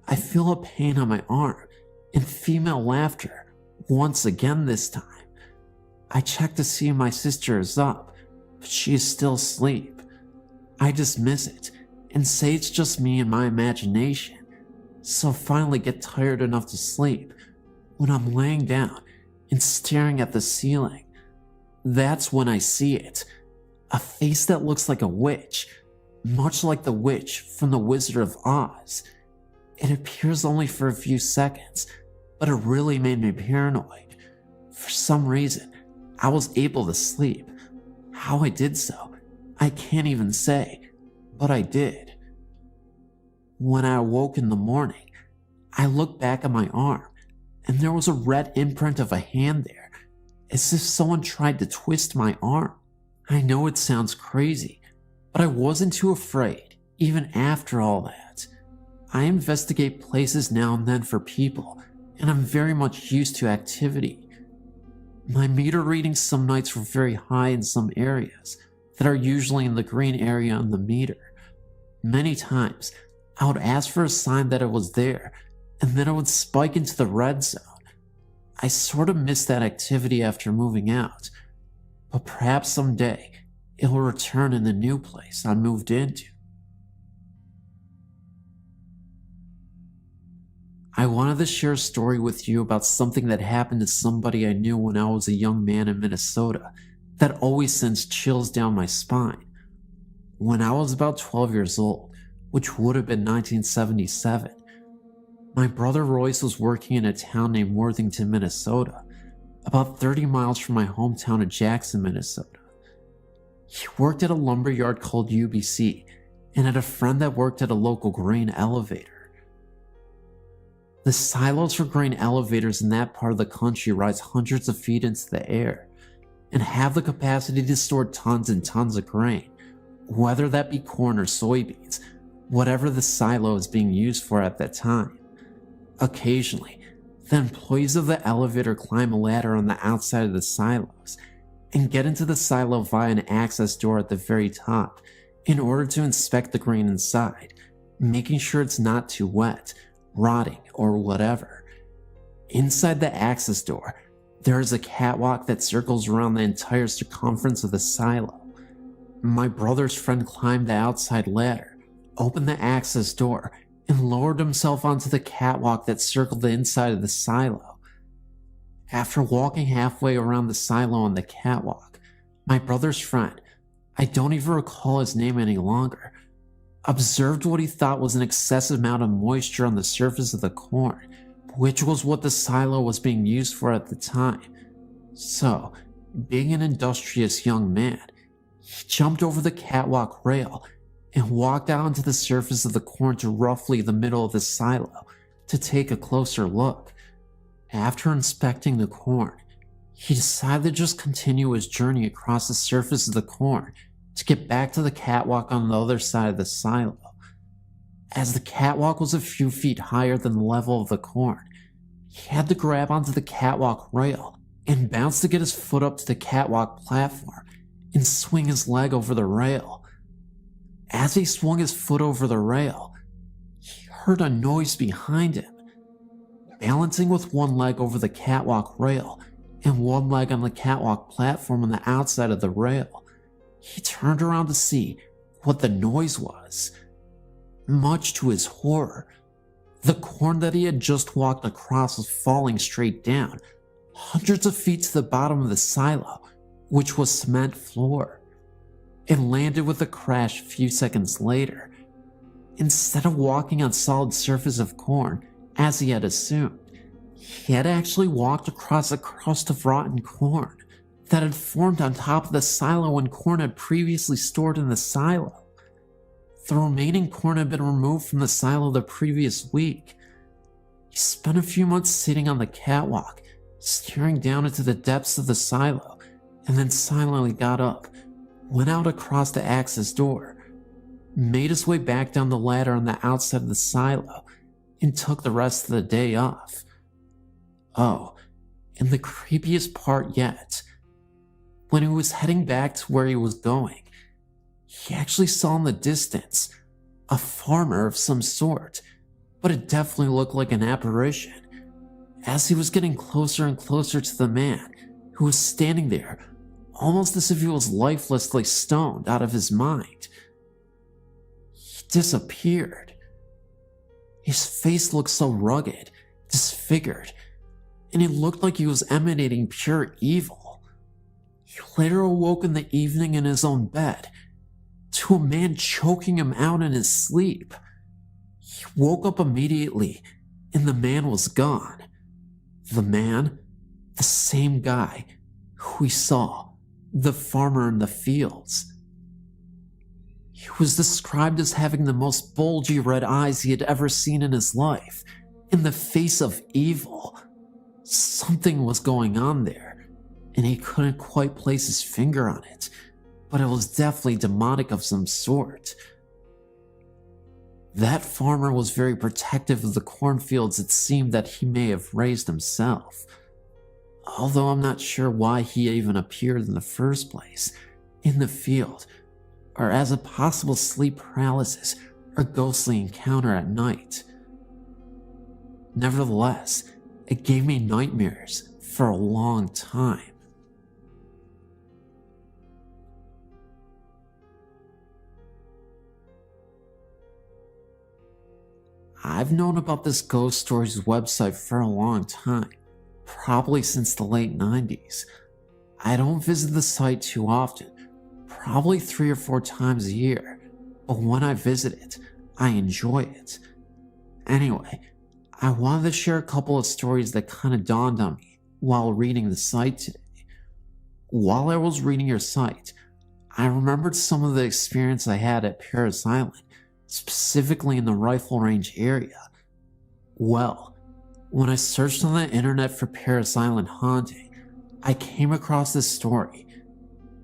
I feel a pain on my arm and female laughter once again this time. I check to see if my sister is up, but she is still asleep. I dismiss it and say it's just me and my imagination, so finally get tired enough to sleep when I'm laying down and staring at the ceiling. That's when I see it. A face that looks like a witch, much like the witch from The Wizard of Oz. It appears only for a few seconds, but it really made me paranoid. For some reason, I was able to sleep. How I did so, I can't even say, but I did. When I awoke in the morning, I looked back at my arm, and there was a red imprint of a hand there, as if someone tried to twist my arm. I know it sounds crazy, but I wasn't too afraid, even after all that. I investigate places now and then for people, and I'm very much used to activity. My meter readings some nights were very high in some areas that are usually in the green area on the meter. Many times, I would ask for a sign that it was there, and then it would spike into the red zone. I sort of missed that activity after moving out, but perhaps someday it will return in the new place I moved into. I wanted to share a story with you about something that happened to somebody I knew when I was a young man in Minnesota that always sends chills down my spine. When I was about 12 years old, which would have been 1977, my brother Royce was working in a town named Worthington, Minnesota, about 30 miles from my hometown of Jackson, Minnesota. He worked at a lumber yard called UBC and had a friend that worked at a local grain elevator. The silos for grain elevators in that part of the country rise hundreds of feet into the air and have the capacity to store tons and tons of grain, whether that be corn or soybeans, whatever the silo is being used for at that time. Occasionally, the employees of the elevator climb a ladder on the outside of the silos and get into the silo via an access door at the very top in order to inspect the grain inside, making sure it's not too wet, rotting, or whatever. Inside the access door, there is a catwalk that circles around the entire circumference of the silo. My brother's friend climbed the outside ladder, opened the access door, and lowered himself onto the catwalk that circled the inside of the silo. After walking halfway around the silo on the catwalk, my brother's friend, I don't even recall his name any longer, observed what he thought was an excessive amount of moisture on the surface of the corn, which was what the silo was being used for at the time. So, being an industrious young man, he jumped over the catwalk rail and walked out onto the surface of the corn to roughly the middle of the silo to take a closer look. After inspecting the corn, he decided to just continue his journey across the surface of the corn to get back to the catwalk on the other side of the silo. As the catwalk was a few feet higher than the level of the corn, he had to grab onto the catwalk rail and bounce to get his foot up to the catwalk platform and swing his leg over the rail. As he swung his foot over the rail, he heard a noise behind him. Balancing with one leg over the catwalk rail and one leg on the catwalk platform on the outside of the rail, he turned around to see what the noise was. Much to his horror, the corn that he had just walked across was falling straight down, hundreds of feet to the bottom of the silo, which was cement floor. It landed with a crash a few seconds later. Instead of walking on solid surface of corn, as he had assumed, he had actually walked across a crust of rotten corn that had formed on top of the silo when corn had previously stored in the silo. The remaining corn had been removed from the silo the previous week. He spent a few months sitting on the catwalk, staring down into the depths of the silo, and then silently got up, went out across the access door, made his way back down the ladder on the outside of the silo, and took the rest of the day off. Oh, and the creepiest part yet, when he was heading back to where he was going, he actually saw in the distance a farmer of some sort, but it definitely looked like an apparition. As he was getting closer and closer to the man, who was standing there, almost as if he was lifelessly stoned out of his mind, he disappeared. His face looked so rugged, disfigured, and it looked like he was emanating pure evil. He later awoke in the evening in his own bed, to a man choking him out in his sleep. He woke up immediately, and the man was gone. The man, the same guy who he saw, the farmer in the fields. He was described as having the most bulgy red eyes he had ever seen in his life, in the face of evil. Something was going on there, and he couldn't quite place his finger on it, but it was definitely demonic of some sort. That farmer was very protective of the cornfields it seemed that he may have raised himself, although I'm not sure why he even appeared in the first place, in the field, or as a possible sleep paralysis or ghostly encounter at night. Nevertheless, it gave me nightmares for a long time. I've known about this Ghost Stories website for a long time, probably since the late 90s. I don't visit the site too often, probably 3 or 4 times a year, but when I visit it, I enjoy it. Anyway, I wanted to share a couple of stories that kind of dawned on me while reading the site today. While I was reading your site, I remembered some of the experience I had at Paris Island, specifically in the rifle range area. Well, when I searched on the internet for Paris Island haunting, I came across this story.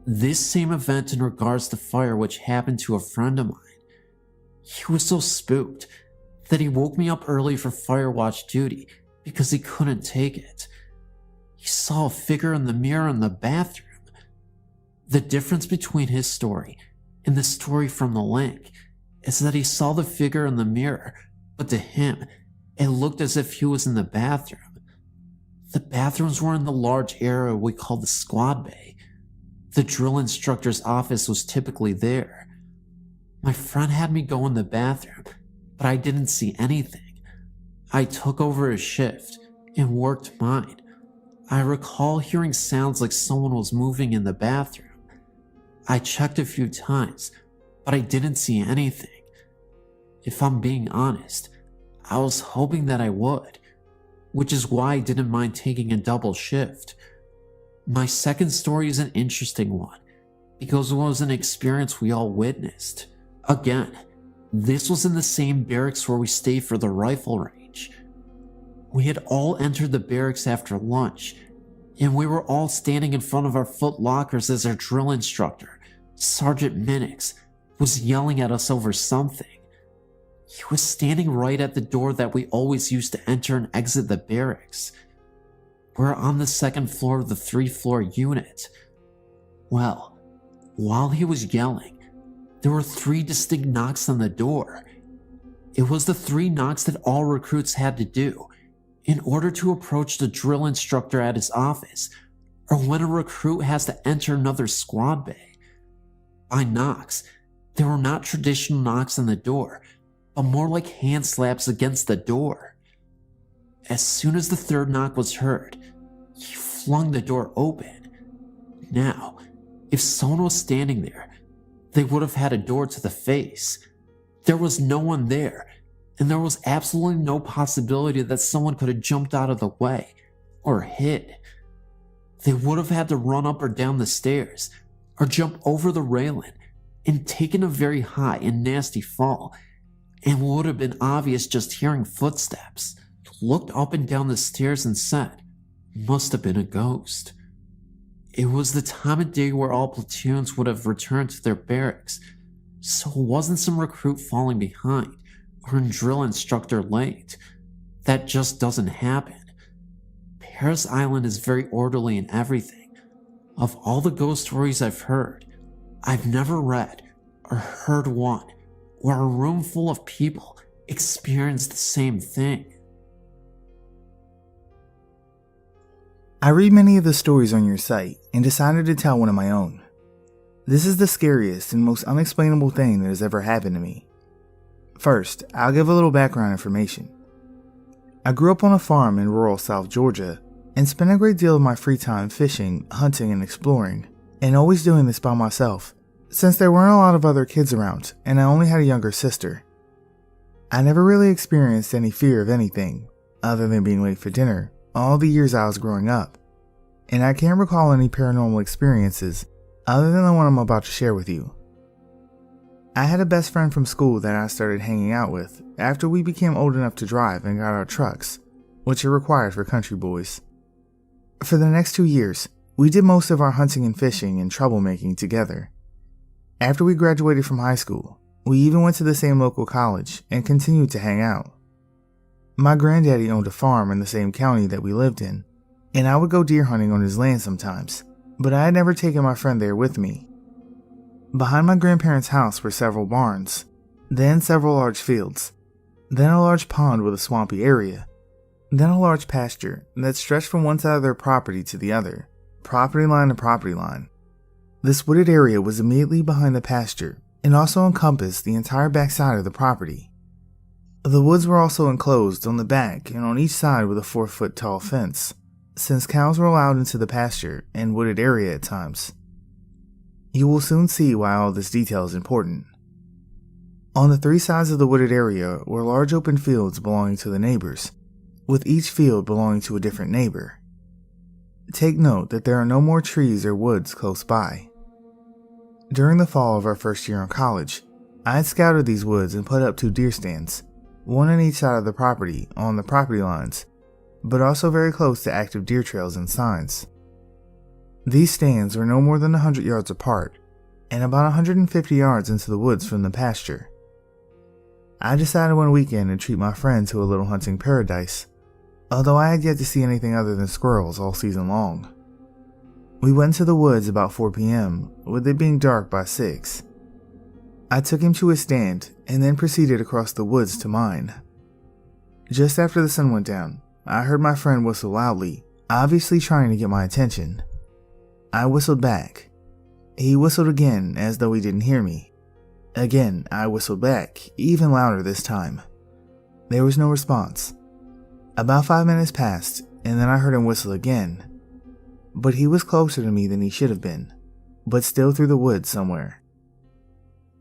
This same event in regards to fire which happened to a friend of mine. He was so spooked that he woke me up early for fire watch duty because he couldn't take it. He saw a figure in the mirror in the bathroom. The difference between his story and the story from the link is that he saw the figure in the mirror, but to him, it looked as if he was in the bathroom. The bathrooms were in the large area we call the squad bay. The drill instructor's office was typically there. My friend had me go in the bathroom, but I didn't see anything. I took over his shift and worked mine. I recall hearing sounds like someone was moving in the bathroom. I checked a few times, but I didn't see anything. If I'm being honest, I was hoping that I would, which is why I didn't mind taking a double shift. My second story is an interesting one, because it was an experience we all witnessed. Again, this was in the same barracks where we stayed for the rifle range. We had all entered the barracks after lunch, and we were all standing in front of our foot lockers as our drill instructor, Sergeant Minix, was yelling at us over something. He was standing right at the door that we always used to enter and exit the barracks. We're on the second floor of the 3-floor unit. Well, while he was yelling, there were 3 distinct knocks on the door. It was the 3 knocks that all recruits had to do in order to approach the drill instructor at his office, or when a recruit has to enter another squad bay. By knocks, they were not traditional knocks on the door, but more like hand slaps against the door. As soon as the 3rd knock was heard, He flung the door open. Now, if someone was standing there, they would have had a door to the face. There was no one there, and there was absolutely no possibility that someone could have jumped out of the way or hid. They would have had to run up or down the stairs or jump over the railing and taken a very high and nasty fall, and would have been obvious just hearing footsteps. Looked up and down the stairs and said, "Must have been a ghost." It was the time of day where all platoons would have returned to their barracks, so it wasn't some recruit falling behind or a drill instructor late. That just doesn't happen. Paris Island is very orderly in everything. Of all the ghost stories I've heard, I've never read or heard one where a room full of people experienced the same thing.
I read many of the stories on your site and decided to tell one of my own. This is the scariest and most unexplainable thing that has ever happened to me. First, I'll give a little background information. I grew up on a farm in rural South Georgia and spent a great deal of my free time fishing, hunting, and exploring, and always doing this by myself, since there weren't a lot of other kids around and I only had a younger sister. I never really experienced any fear of anything, other than being late for dinner, all the years I was growing up, and I can't recall any paranormal experiences other than the one I'm about to share with you. I had a best friend from school that I started hanging out with after we became old enough to drive and got our trucks, which are required for country boys. For the next 2 years, we did most of our hunting and fishing and troublemaking together. After we graduated from high school, we even went to the same local college and continued to hang out. My granddaddy owned a farm in the same county that we lived in, and I would go deer hunting on his land sometimes, but I had never taken my friend there with me. Behind my grandparents' house were several barns, then several large fields, then a large pond with a swampy area, then a large pasture that stretched from one side of their property to the other, property line to property line. This wooded area was immediately behind the pasture and also encompassed the entire backside of the property. The woods were also enclosed on the back and on each side with a 4-foot tall fence, since cows were allowed into the pasture and wooded area at times. You will soon see why all this detail is important. On the 3 sides of the wooded area were large open fields belonging to the neighbors, with each field belonging to a different neighbor. Take note that there are no more trees or woods close by. During the fall of our first year in college, I had scouted these woods and put up 2 deer stands, one on each side of the property on the property lines, but also very close to active deer trails and signs. These stands were no more than 100 yards apart and about 150 yards into the woods from the pasture. I decided one weekend to treat my friend to a little hunting paradise, although I had yet to see anything other than squirrels all season long. We went to the woods about 4 p.m., with it being dark by 6. I took him to his stand and then proceeded across the woods to mine. Just after the sun went down, I heard my friend whistle loudly, obviously trying to get my attention. I whistled back. He whistled again as though he didn't hear me. Again, I whistled back, even louder this time. There was no response. About 5 minutes passed, and then I heard him whistle again. But he was closer to me than he should have been, but still through the woods somewhere.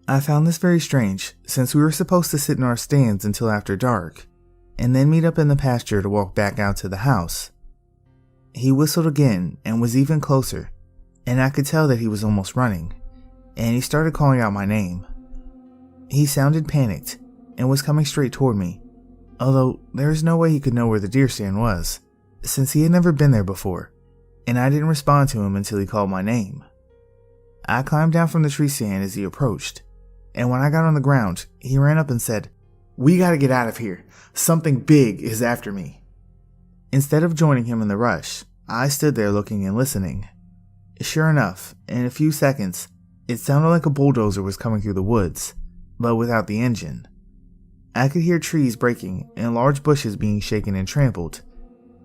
I found this very strange, since we were supposed to sit in our stands until after dark, and then meet up in the pasture to walk back out to the house. He whistled again and was even closer, and I could tell that he was almost running, and he started calling out my name. He sounded panicked and was coming straight toward me, although there is no way he could know where the deer stand was, since he had never been there before, and I didn't respond to him until he called my name. I climbed down from the tree stand as he approached, and when I got on the ground, he ran up and said, "We gotta get out of here. Something big is after me." Instead of joining him in the rush, I stood there looking and listening. Sure enough, in a few seconds, it sounded like a bulldozer was coming through the woods, but without the engine. I could hear trees breaking and large bushes being shaken and trampled,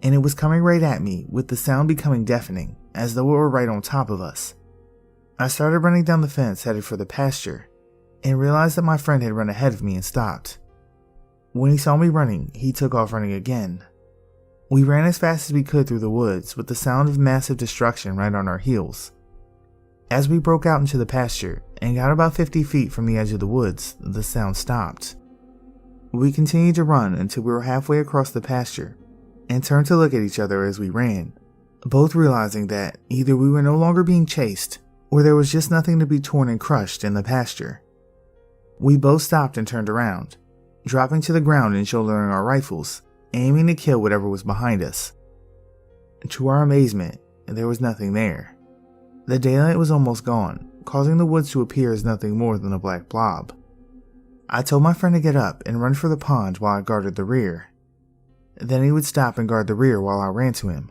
and it was coming right at me with the sound becoming deafening, as though it were right on top of us. I started running down the fence headed for the pasture, and realized that my friend had run ahead of me and stopped. When he saw me running, he took off running again. We ran as fast as we could through the woods with the sound of massive destruction right on our heels. As we broke out into the pasture and got about 50 feet from the edge of the woods, the sound stopped. We continued to run until we were halfway across the pasture and turned to look at each other as we ran, both realizing that either we were no longer being chased or there was just nothing to be torn and crushed in the pasture. We both stopped and turned around, dropping to the ground and shouldering our rifles, aiming to kill whatever was behind us. To our amazement, there was nothing there. The daylight was almost gone, causing the woods to appear as nothing more than a black blob. I told my friend to get up and run for the pond while I guarded the rear. Then he would stop and guard the rear while I ran to him.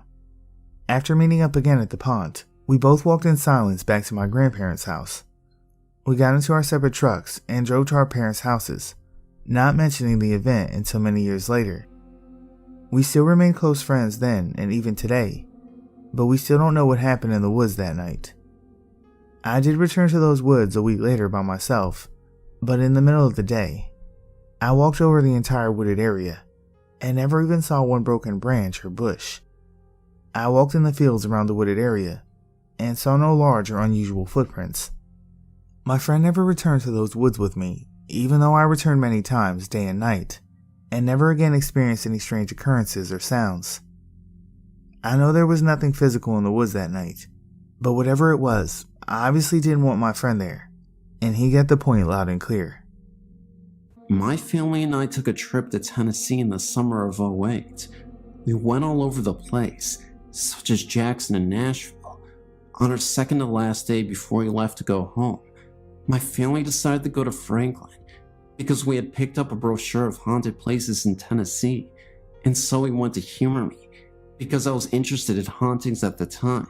After meeting up again at the pond, we both walked in silence back to my grandparents' house. We got into our separate trucks and drove to our parents' houses, not mentioning the event until many years later. We still remain close friends then and even today, but we still don't know what happened in the woods that night. I did return to those woods a week later by myself, but in the middle of the day, I walked over the entire wooded area and never even saw one broken branch or bush. I walked in the fields around the wooded area and saw no large or unusual footprints. My friend never returned to those woods with me, even though I returned many times day and night, and never again experienced any strange occurrences or sounds. I know there was nothing physical in the woods that night, but whatever it was, I obviously didn't want my friend there, and he got the point loud and clear.
My family and I took a trip to Tennessee in the summer of '08. We went all over the place, such as Jackson and Nashville. On our second to last day before we left to go home, my family decided to go to Franklin because we had picked up a brochure of haunted places in Tennessee, and so we went to humor me because I was interested in hauntings at the time.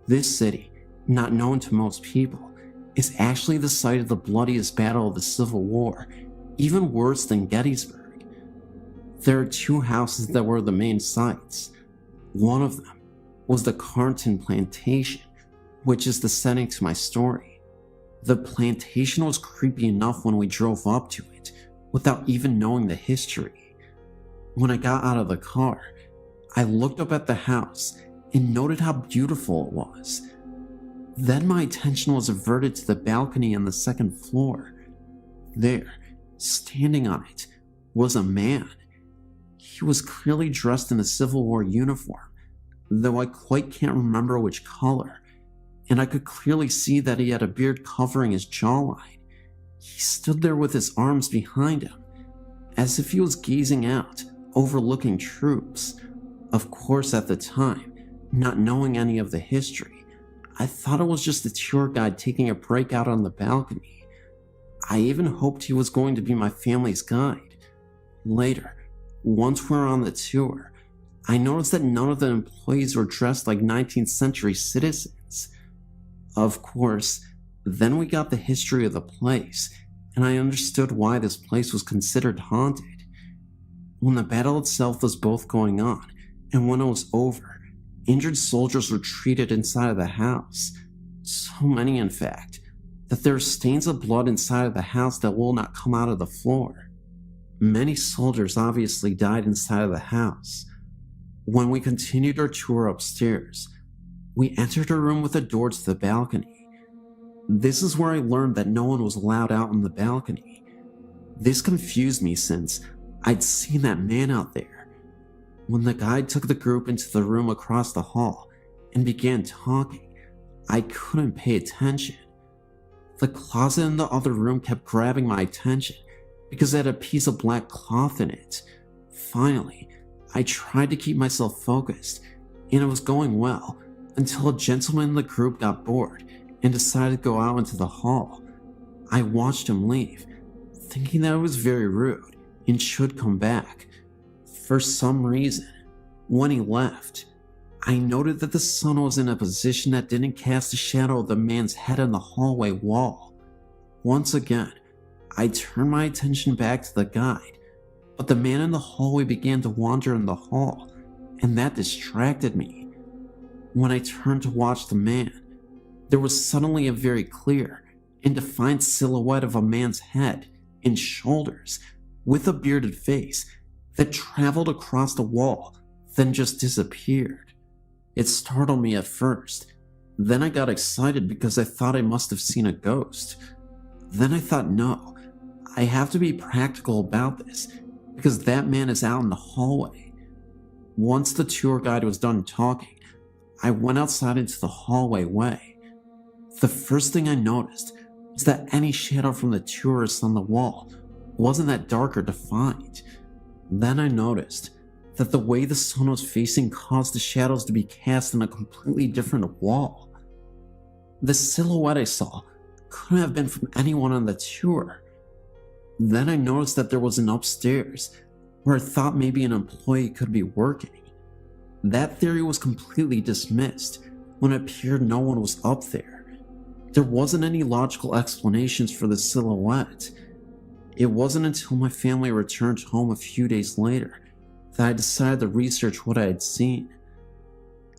This city, not known to most people, is actually the site of the bloodiest battle of the Civil War, even worse than Gettysburg. There are two houses that were the main sites. One of them was the Carnton Plantation, which is the setting to my story. The plantation was creepy enough when we drove up to it, without even knowing the history. When I got out of the car, I looked up at the house and noted how beautiful it was. Then my attention was averted to the balcony on the second floor. There, standing on it, was a man. He was clearly dressed in a Civil War uniform, though I quite can't remember which color, and I could clearly see that he had a beard covering his jawline. He stood there with his arms behind him, as if he was gazing out, overlooking troops. Of course, at the time, not knowing any of the history, I thought it was just a tour guide taking a break out on the balcony. I even hoped he was going to be my family's guide. Later, once we were on the tour, I noticed that none of the employees were dressed like 19th century citizens. Of course, then we got the history of the place, and I understood why this place was considered haunted. When the battle itself was both going on, and when it was over, injured soldiers were treated inside of the house. So many, in fact, that there are stains of blood inside of the house that will not come out of the floor. Many soldiers obviously died inside of the house. When we continued our tour upstairs, we entered a room with a door to the balcony. This is where I learned that no one was allowed out on the balcony. This confused me since I'd seen that man out there. When the guide took the group into the room across the hall and began talking, I couldn't pay attention. The closet in the other room kept grabbing my attention because it had a piece of black cloth in it. Finally, I tried to keep myself focused, and it was going well until a gentleman in the group got bored and decided to go out into the hall. I watched him leave, thinking that it was very rude and should come back. For some reason, when he left, I noted that the sun was in a position that didn't cast a shadow of the man's head on the hallway wall. Once again, I turned my attention back to the guide, but the man in the hallway began to wander in the hall, and that distracted me. When I turned to watch the man, there was suddenly a very clear and defined silhouette of a man's head and shoulders with a bearded face that traveled across the wall, then just disappeared. It startled me at first. Then I got excited because I thought I must have seen a ghost. Then I thought, no, I have to be practical about this because that man is out in the hallway. Once the tour guide was done talking, I went outside into the hallway way. The first thing I noticed was that any shadow from the tourists on the wall wasn't that dark or defined. Then I noticed that the way the sun was facing caused the shadows to be cast on a completely different wall. The silhouette I saw couldn't have been from anyone on the tour. Then I noticed that there was an upstairs where I thought maybe an employee could be working. That theory was completely dismissed when it appeared no one was up there. There wasn't any logical explanations for the silhouette. It wasn't until my family returned home a few days later that I decided to research what I had seen.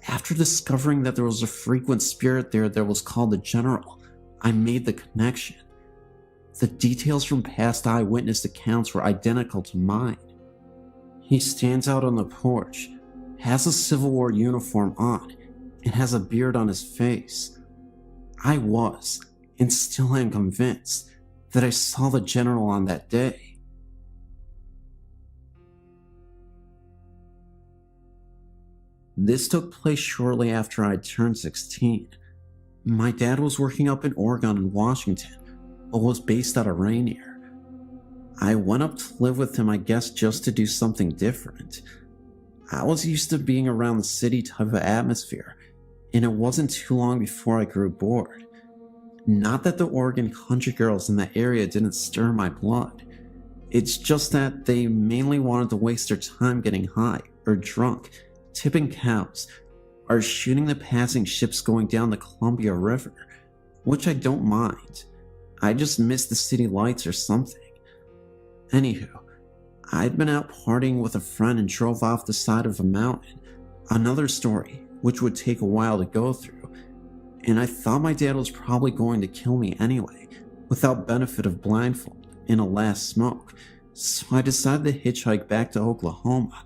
After discovering that there was a frequent spirit there that was called the General, I made the connection. The details from past eyewitness accounts were identical to mine. He stands out on the porch, has a Civil War uniform on, and has a beard on his face. I was, and still am convinced, that I saw the General on that day. This took place shortly after I turned 16. My dad was working up in Oregon and Washington, but was based out of Rainier. I went up to live with him, I guess just to do something different. I was used to being around the city type of atmosphere, and it wasn't too long before I grew bored. Not that the Oregon country girls in that area didn't stir my blood. It's just that they mainly wanted to waste their time getting high or drunk, tipping cows, or shooting the passing ships going down the Columbia River, which I don't mind. I just miss the city lights or something. Anywho, I'd been out partying with a friend and drove off the side of a mountain. Another story, which would take a while to go through. And I thought my dad was probably going to kill me anyway, without benefit of blindfold and a last smoke, so I decided to hitchhike back to Oklahoma.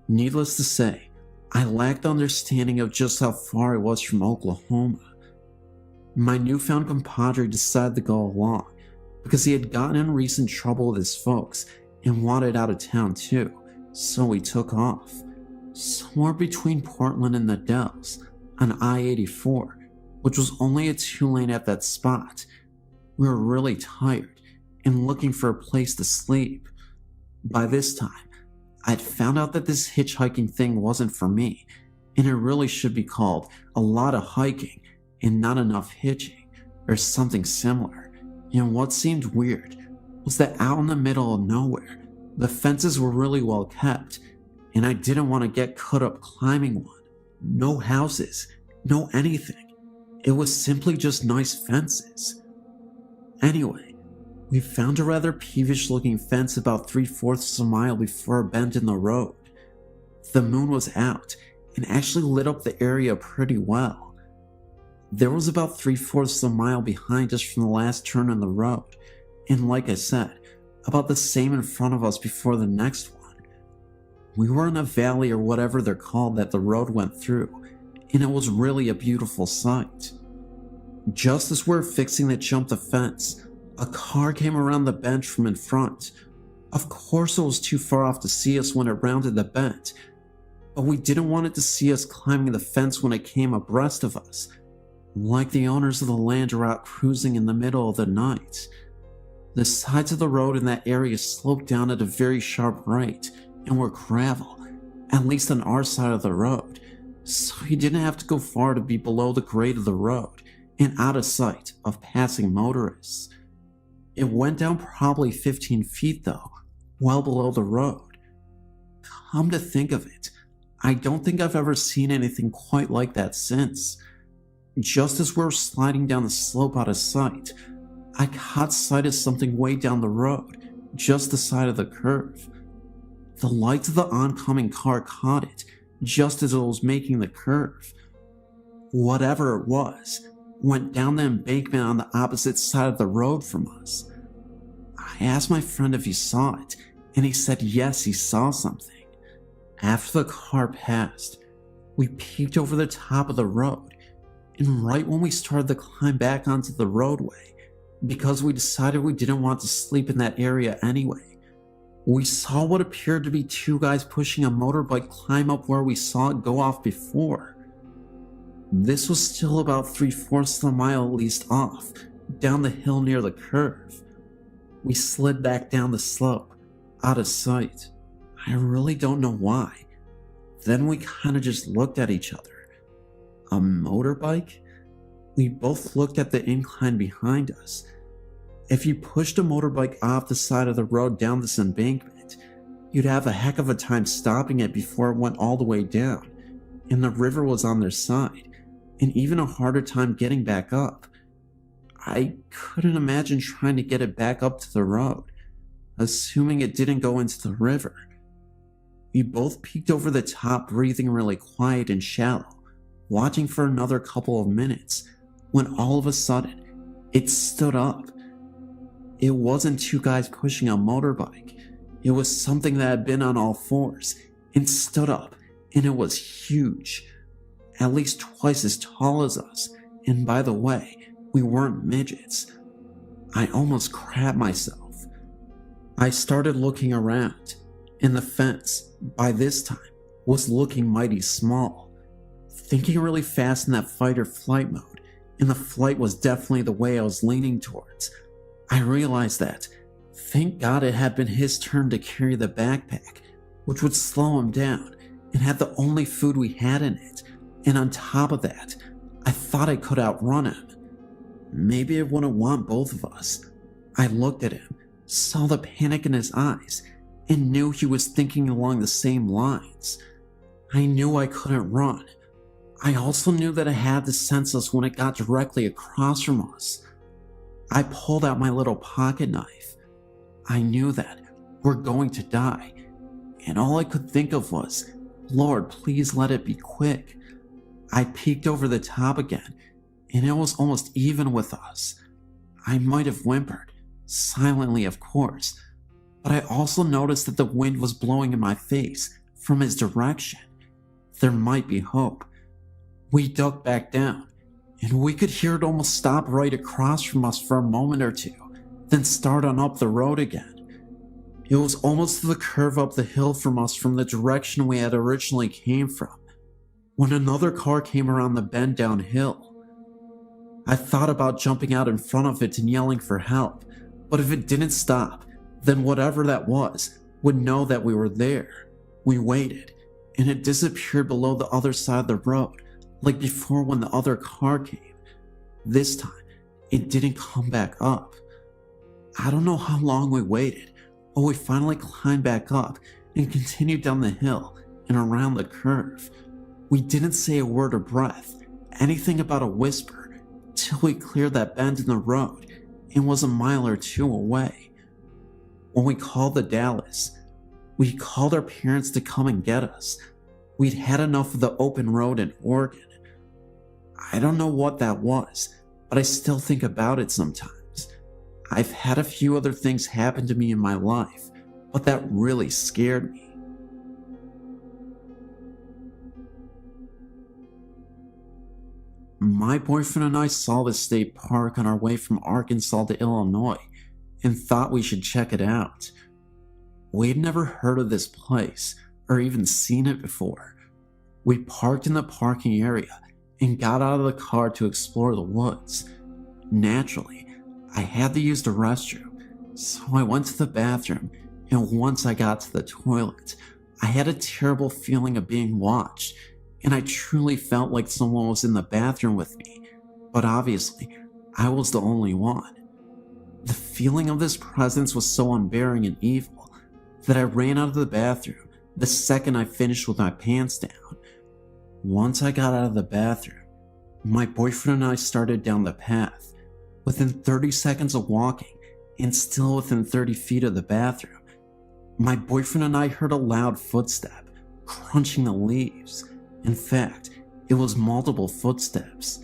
Needless to say, I lacked understanding of just how far it was from Oklahoma. My newfound compadre decided to go along, because he had gotten in recent trouble with his folks and wanted out of town too, so we took off. Somewhere between Portland and the Dells, on I-84, which was only a 2-lane at that spot. We were really tired and looking for a place to sleep. By this time, I'd found out that this hitchhiking thing wasn't for me, and it really should be called a lot of hiking and not enough hitching, or something similar. And what seemed weird was that out in the middle of nowhere, the fences were really well kept, and I didn't want to get caught up climbing one. No houses, no anything. It was simply just nice fences. Anyway, we found a rather peevish looking fence about 3/4 of a mile before a bend in the road. The moon was out and actually lit up the area pretty well. There was about 3/4 of a mile behind us from the last turn in the road, and like I said, about the same in front of us before the next one. We were in a valley or whatever they're called that the road went through, and it was really a beautiful sight. Just as we were fixing to jump the fence, a car came around the bend from in front. Of course it was too far off to see us when it rounded the bend, but we didn't want it to see us climbing the fence when it came abreast of us, like the owners of the land are out cruising in the middle of the night. The sides of the road in that area sloped down at a very sharp right and were gravel, at least on our side of the road, so you didn't have to go far to be below the grade of the road and out of sight of passing motorists. It went down probably 15 feet though, well below the road. Come to think of it, I don't think I've ever seen anything quite like that since. Just as we were sliding down the slope out of sight, I caught sight of something way down the road, just the side of the curve. The lights of the oncoming car caught it, just as it was making the curve. Whatever it was, went down the embankment on the opposite side of the road from us. I asked my friend if he saw it, and he said yes, he saw something. After the car passed, we peeked over the top of the road, and right when we started to climb back onto the roadway, because we decided we didn't want to sleep in that area anyway, we saw what appeared to be two guys pushing a motorbike climb up where we saw it go off before. This was still about 3/4 of a mile at least off, down the hill near the curve. We slid back down the slope, out of sight. I really don't know why. Then we kind of just looked at each other. A motorbike? We both looked at the incline behind us. If you pushed a motorbike off the side of the road down this embankment, you'd have a heck of a time stopping it before it went all the way down, and the river was on their side, and even a harder time getting back up. I couldn't imagine trying to get it back up to the road, assuming it didn't go into the river. We both peeked over the top, breathing really quiet and shallow, watching for another couple of minutes, when all of a sudden, it stood up. It wasn't two guys pushing a motorbike. It was something that had been on all fours and stood up, and it was huge. At least twice as tall as us, and by the way, we weren't midgets. I almost crapped myself. I started looking around, and the fence, by this time, was looking mighty small. Thinking really fast in that fight or flight mode, and the flight was definitely the way I was leaning towards, I realized that, thank God it had been his turn to carry the backpack, which would slow him down, and had the only food we had in it, and on top of that, I thought I could outrun him. Maybe it wouldn't want both of us. I looked at him, saw the panic in his eyes, and knew he was thinking along the same lines. I knew I couldn't run. I also knew that I had to sense us when it got directly across from us. I pulled out my little pocket knife. I knew that we're going to die, and all I could think of was, Lord, please let it be quick. I peeked over the top again, and it was almost even with us. I might have whimpered, silently of course, but I also noticed that the wind was blowing in my face from his direction. There might be hope. We ducked back down, and we could hear it almost stop right across from us for a moment or two, then start on up the road again. It was almost to the curve up the hill from us from the direction we had originally came from, when another car came around the bend downhill. I thought about jumping out in front of it and yelling for help, but if it didn't stop, then whatever that was would know that we were there. We waited, and it disappeared below the other side of the road, like before when the other car came. This time, it didn't come back up. I don't know how long we waited, but we finally climbed back up and continued down the hill and around the curve. We didn't say a word or breath, anything about a whisper, till we cleared that bend in the road and was a mile or two away. When we called the Dallas, we called our parents to come and get us. We'd had enough of the open road in Oregon. I don't know what that was, but I still think about it sometimes. I've had a few other things happen to me in my life, but that really scared me. My boyfriend and I saw the state park on our way from Arkansas to Illinois and thought we should check it out. We'd never heard of this place or even seen it before. We parked in the parking area and got out of the car to explore the woods. Naturally, I had to use the restroom, so I went to the bathroom, and once I got to the toilet, I had a terrible feeling of being watched, and I truly felt like someone was in the bathroom with me, but obviously, I was the only one. The feeling of this presence was so unbearing and evil that I ran out of the bathroom the second I finished with my pants down. Once I got out of the bathroom, my boyfriend and I started down the path. Within 30 seconds of walking, and still within 30 feet of the bathroom, my boyfriend and I heard a loud footstep, crunching the leaves. In fact, it was multiple footsteps.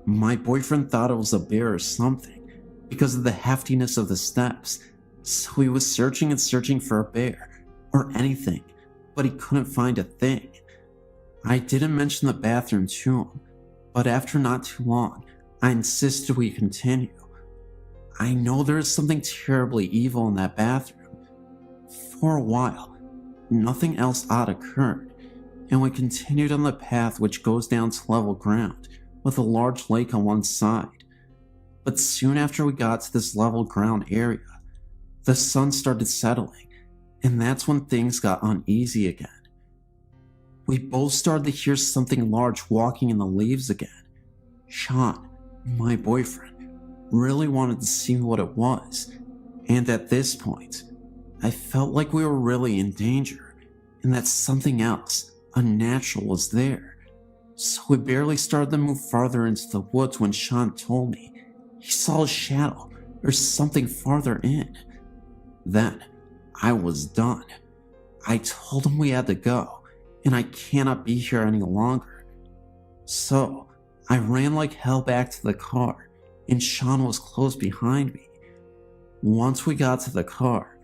My boyfriend thought it was a bear or something because of the heftiness of the steps, so he was searching and searching for a bear or anything, but he couldn't find a thing. I didn't mention the bathroom to him, but after not too long, I insisted we continue. I know there is something terribly evil in that bathroom. For a while, nothing else odd occurred, and we continued on the path which goes down to level ground with a large lake on one side. But soon after we got to this level ground area, the sun started settling, and that's when things got uneasy again. We both started to hear something large walking in the leaves again. Sean, my boyfriend, really wanted to see what it was, and at this point, I felt like we were really in danger, and that something else, unnatural, was there. So we barely started to move farther into the woods when Sean told me he saw a shadow or something farther in. Then, I was done. I told him we had to go, and I cannot be here any longer. So, I ran like hell back to the car, and Sean was close behind me. Once we got to the car,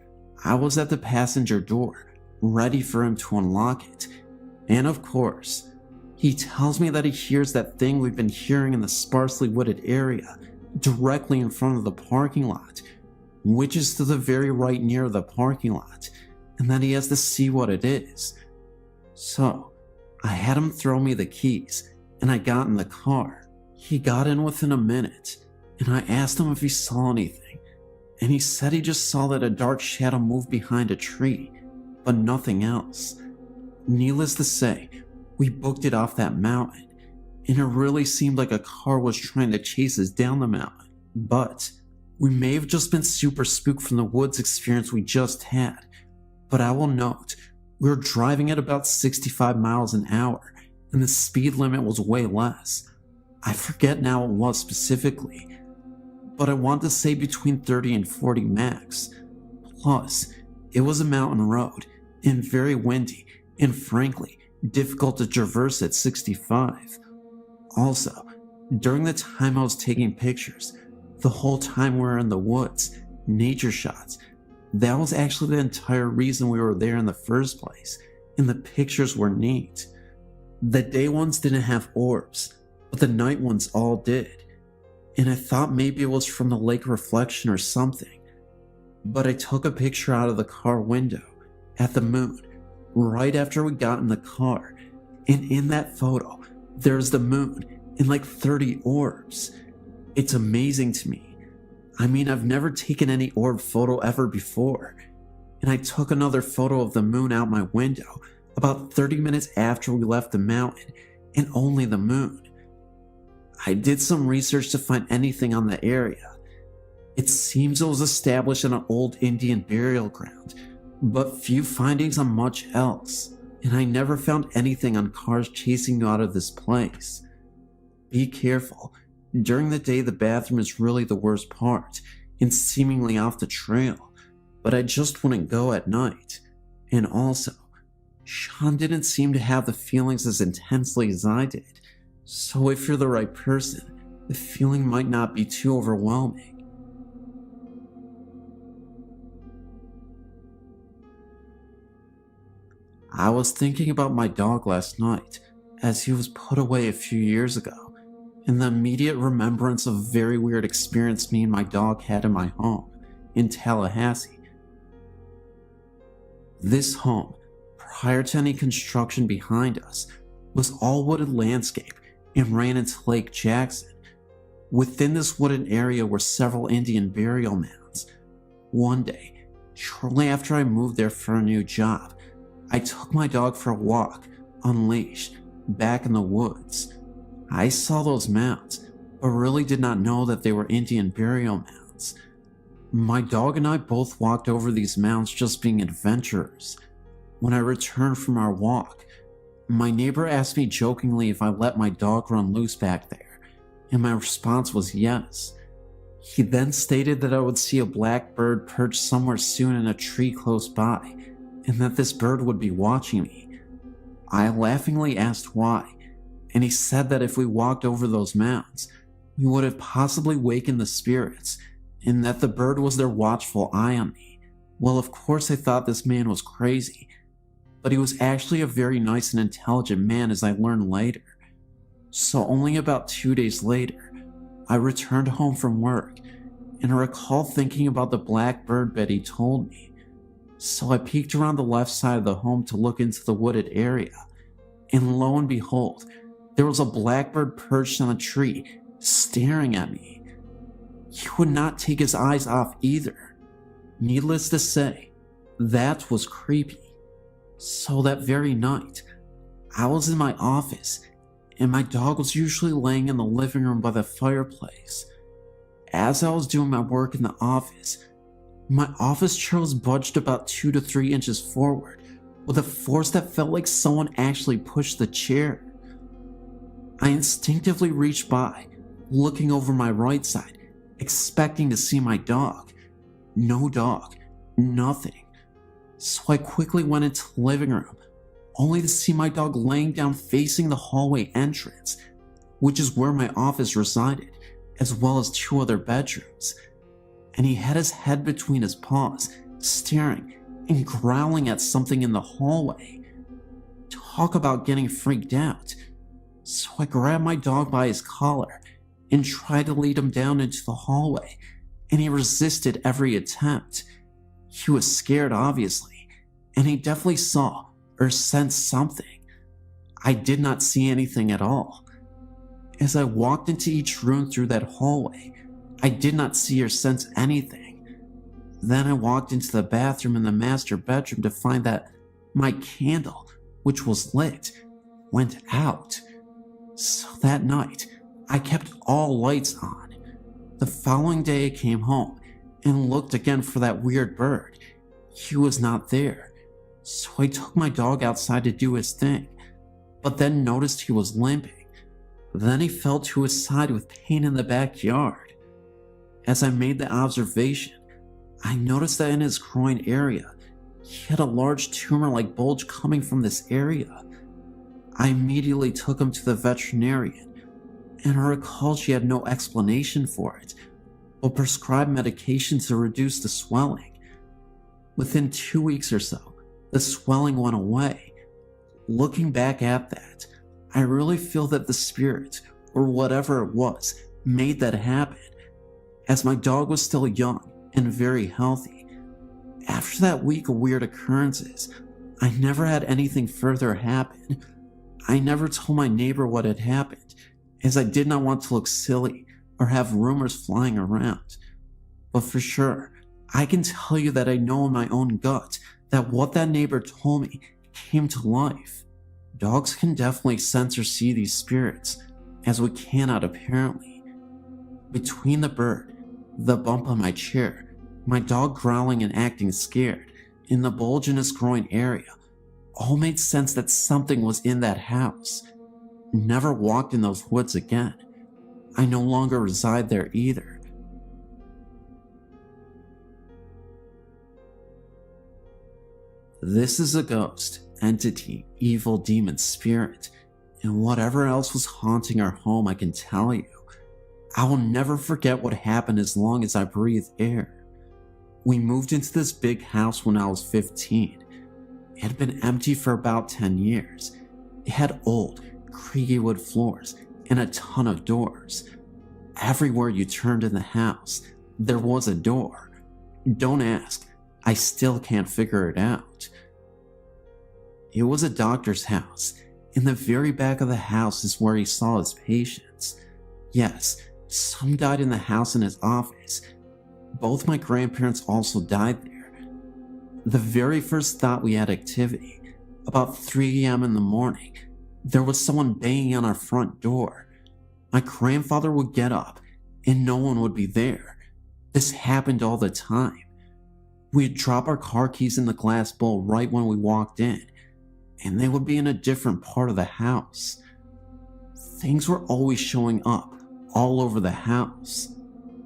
I was at the passenger door, ready for him to unlock it. And of course, he tells me that he hears that thing we've been hearing in the sparsely wooded area, directly in front of the parking lot, which is to the very right near the parking lot, and that he has to see what it is. So, I had him throw me the keys, and I got in the car. He got in within a minute, and I asked him if he saw anything, and he said he just saw that a dark shadow moved behind a tree, but nothing else. Needless to say, we booked it off that mountain, and it really seemed like a car was trying to chase us down the mountain. But we may have just been super spooked from the woods experience we just had. But I will note, we were driving at about 65 miles an hour, and the speed limit was way less. I forget now what it was specifically, but I want to say between 30 and 40 max. Plus, it was a mountain road, and very windy, and frankly, difficult to traverse at 65. Also, during the time I was taking pictures, the whole time we were in the woods, nature shots, that was actually the entire reason we were there in the first place, and the pictures were neat. The day ones didn't have orbs, but the night ones all did, and I thought maybe it was from the lake reflection or something. But I took a picture out of the car window, at the moon, right after we got in the car, and in that photo, there's the moon and like 30 orbs. It's amazing to me. I mean, I've never taken any orb photo ever before, and I took another photo of the moon out my window about 30 minutes after we left the mountain, and only the moon. I did some research to find anything on the area. It seems it was established in an old Indian burial ground, but few findings on much else, and I never found anything on cars chasing you out of this place. Be careful. During the day, the bathroom is really the worst part, and seemingly off the trail, but I just wouldn't go at night. And also, Sean didn't seem to have the feelings as intensely as I did, so if you're the right person, the feeling might not be too overwhelming. I was thinking about my dog last night, as he was put away a few years ago, and the immediate remembrance of a very weird experience me and my dog had in my home, in Tallahassee. This home, prior to any construction behind us, was all wooded landscape and ran into Lake Jackson. Within this wooded area were several Indian burial mounds. One day, shortly after I moved there for a new job, I took my dog for a walk, unleashed, back in the woods. I saw those mounds, but really did not know that they were Indian burial mounds. My dog and I both walked over these mounds just being adventurers. When I returned from our walk, my neighbor asked me jokingly if I let my dog run loose back there, and my response was yes. He then stated that I would see a black bird perched somewhere soon in a tree close by, and that this bird would be watching me. I laughingly asked why, and he said that if we walked over those mounds, we would have possibly wakened the spirits, and that the bird was their watchful eye on me. Well, of course I thought this man was crazy, but he was actually a very nice and intelligent man, as I learned later. So only about 2 days later, I returned home from work, and I recall thinking about the black bird Betty told me. So I peeked around the left side of the home to look into the wooded area, and lo and behold, there was a blackbird perched on a tree, staring at me. He would not take his eyes off either. Needless to say, that was creepy. So that very night, I was in my office, and my dog was usually laying in the living room by the fireplace. As I was doing my work in the office, my office chair was budged about 2 to 3 inches forward with a force that felt like someone actually pushed the chair. I instinctively reached by, looking over my right side, expecting to see my dog. No dog, nothing. So I quickly went into the living room, only to see my dog laying down facing the hallway entrance, which is where my office resided, as well as 2 other bedrooms. And he had his head between his paws, staring and growling at something in the hallway. Talk about getting freaked out. So I grabbed my dog by his collar and tried to lead him down into the hallway, and he resisted every attempt. He was scared, obviously, and he definitely saw or sensed something. I did not see anything at all. As I walked into each room through that hallway, I did not see or sense anything. Then I walked into the bathroom in the master bedroom to find that my candle, which was lit, went out. So that night, I kept all lights on. The following day I came home and looked again for that weird bird. He was not there. So I took my dog outside to do his thing, but then noticed he was limping. Then he fell to his side with pain in the backyard. As I made the observation, I noticed that in his groin area, he had a large tumor-like bulge coming from this area. I immediately took him to the veterinarian, and I recall she had no explanation for it, but prescribed medication to reduce the swelling. Within 2 weeks or so, the swelling went away. Looking back at that, I really feel that the spirit, or whatever it was, made that happen, as my dog was still young and very healthy. After that week of weird occurrences, I never had anything further happen. I never told my neighbor what had happened, as I did not want to look silly or have rumors flying around. But for sure, I can tell you that I know in my own gut that what that neighbor told me came to life. Dogs can definitely sense or see these spirits, as we cannot apparently. Between the bird, the bump on my chair, my dog growling and acting scared, and the bulge in his groin area, all made sense that something was in that house. Never walked in those woods again. I no longer reside there either. This is a ghost, entity, evil demon, spirit, and whatever else was haunting our home, I can tell you. I will never forget what happened as long as I breathe air. We moved into this big house when I was 15. It had been empty for about 10 years. It had old, creaky wood floors and a ton of doors. Everywhere you turned in the house, there was a door. Don't ask, I still can't figure it out. It was a doctor's house. In the very back of the house is where he saw his patients. Yes, some died in the house in his office. Both my grandparents also died there. The very first thought we had activity, about 3 a.m. in the morning, there was someone banging on our front door. My grandfather would get up and no one would be there. This happened all the time. We'd drop our car keys in the glass bowl right when we walked in, and they would be in a different part of the house. Things were always showing up all over the house.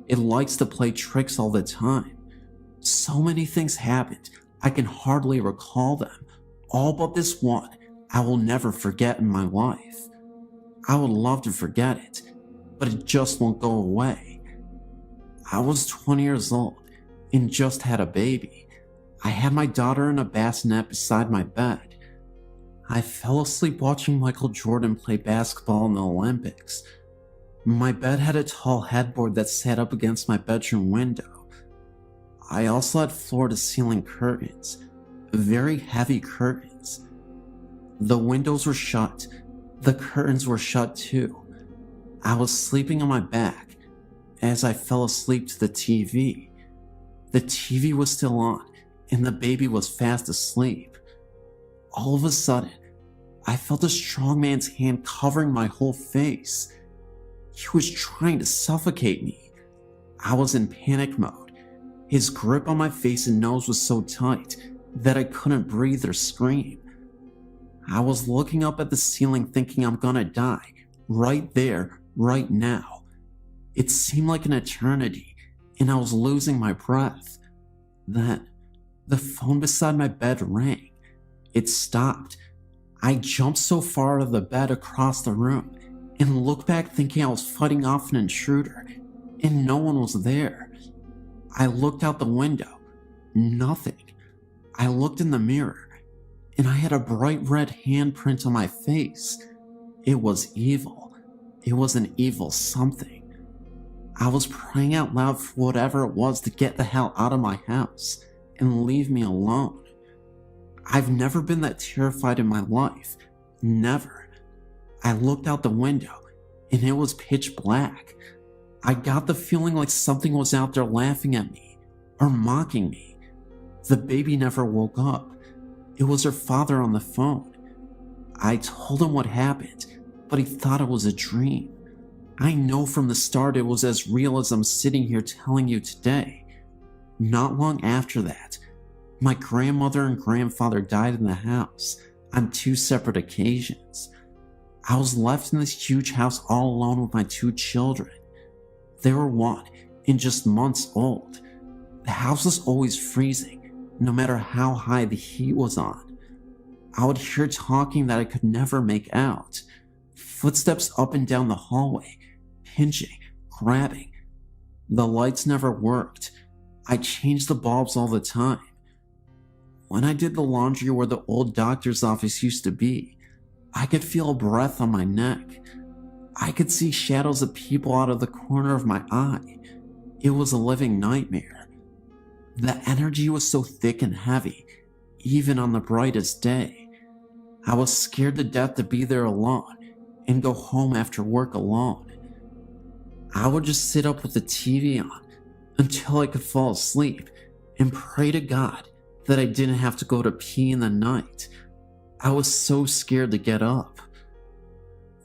It likes to play tricks all the time. So many things happened, I can hardly recall them, all but this one I will never forget in my life. I would love to forget it, but it just won't go away. I was 20 years old and just had a baby. I had my daughter in a bassinet beside my bed. I fell asleep watching Michael Jordan play basketball in the Olympics. My bed had a tall headboard that sat up against my bedroom window. I also had floor-to-ceiling curtains, very heavy curtains. The windows were shut. The curtains were shut too. I was sleeping on my back as I fell asleep to the TV. The TV was still on, and the baby was fast asleep. All of a sudden, I felt a strong man's hand covering my whole face. He was trying to suffocate me. I was in panic mode. His grip on my face and nose was so tight that I couldn't breathe or scream. I was looking up at the ceiling thinking I'm gonna die, right there, right now. It seemed like an eternity, and I was losing my breath. Then, the phone beside my bed rang. It stopped. I jumped so far out of the bed across the room and looked back thinking I was fighting off an intruder, and no one was there. I looked out the window. Nothing. I looked in the mirror, and I had a bright red handprint on my face. It was evil. It was an evil something. I was praying out loud for whatever it was to get the hell out of my house and leave me alone. I've never been that terrified in my life. Never. I looked out the window, and it was pitch black. I got the feeling like something was out there laughing at me or mocking me. The baby never woke up. It was her father on the phone. I told him what happened, but he thought it was a dream. I know from the start it was as real as I'm sitting here telling you today. Not long after that, my grandmother and grandfather died in the house on 2 separate occasions. I was left in this huge house all alone with my 2 children. They were 1 and just months old. The house was always freezing, no matter how high the heat was on. I would hear talking that I could never make out. Footsteps up and down the hallway, pinching, grabbing. The lights never worked. I changed the bulbs all the time. When I did the laundry where the old doctor's office used to be, I could feel a breath on my neck. I could see shadows of people out of the corner of my eye. It was a living nightmare. The energy was so thick and heavy, even on the brightest day. I was scared to death to be there alone and go home after work alone. I would just sit up with the TV on until I could fall asleep and pray to God that I didn't have to go to pee in the night. I was so scared to get up.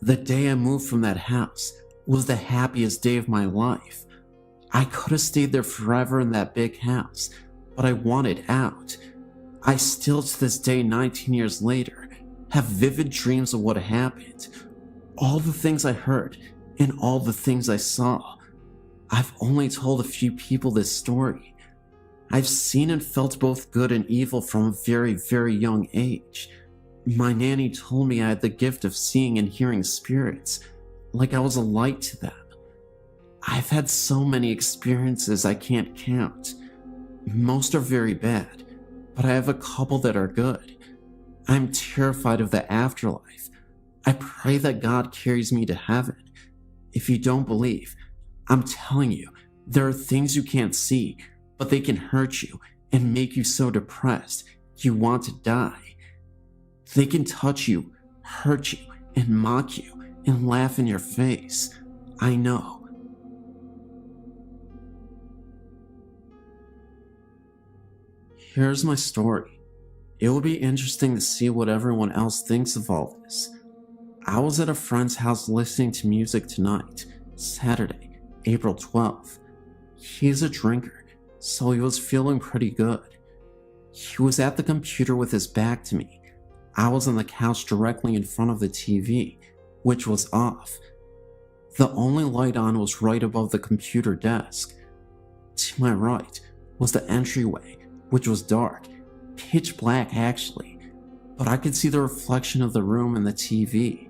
The day I moved from that house was the happiest day of my life. I could have stayed there forever in that big house, but I wanted out. I still to this day, 19 years later, have vivid dreams of what happened. All the things I heard and all the things I saw. I've only told a few people this story. I've seen and felt both good and evil from a very, very young age. My nanny told me I had the gift of seeing and hearing spirits, like I was a light to them. I've had so many experiences I can't count. Most are very bad, but I have a couple that are good. I'm terrified of the afterlife. I pray that God carries me to heaven. If you don't believe, I'm telling you, there are things you can't see, but they can hurt you and make you so depressed you want to die. They can touch you, hurt you, and mock you, and laugh in your face. I know. Here's my story. It will be interesting to see what everyone else thinks of all this. I was at a friend's house listening to music tonight, Saturday, April 12th. He's a drinker, so he was feeling pretty good. He was at the computer with his back to me. I was on the couch directly in front of the TV, which was off. The only light on was right above the computer desk. To my right was the entryway, which was dark, pitch black actually, but I could see the reflection of the room in the TV.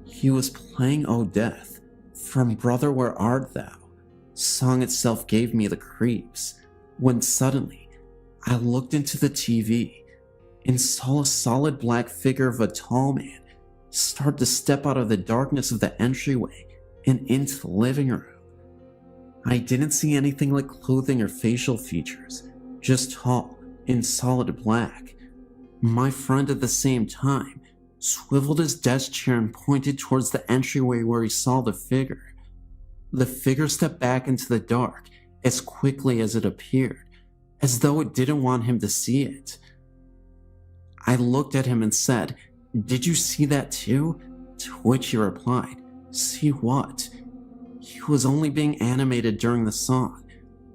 He was playing "Oh Death" from "Brother Where Art Thou." Song itself gave me the creeps, when suddenly I looked into the TV and saw a solid black figure of a tall man start to step out of the darkness of the entryway and into the living room. I didn't see anything like clothing or facial features, just tall and solid black. My friend at the same time swiveled his desk chair and pointed towards the entryway where he saw the figure. The figure stepped back into the dark as quickly as it appeared, as though it didn't want him to see it. I looked at him and said, "Did you see that too?" To which he replied, "See what?" He was only being animated during the song,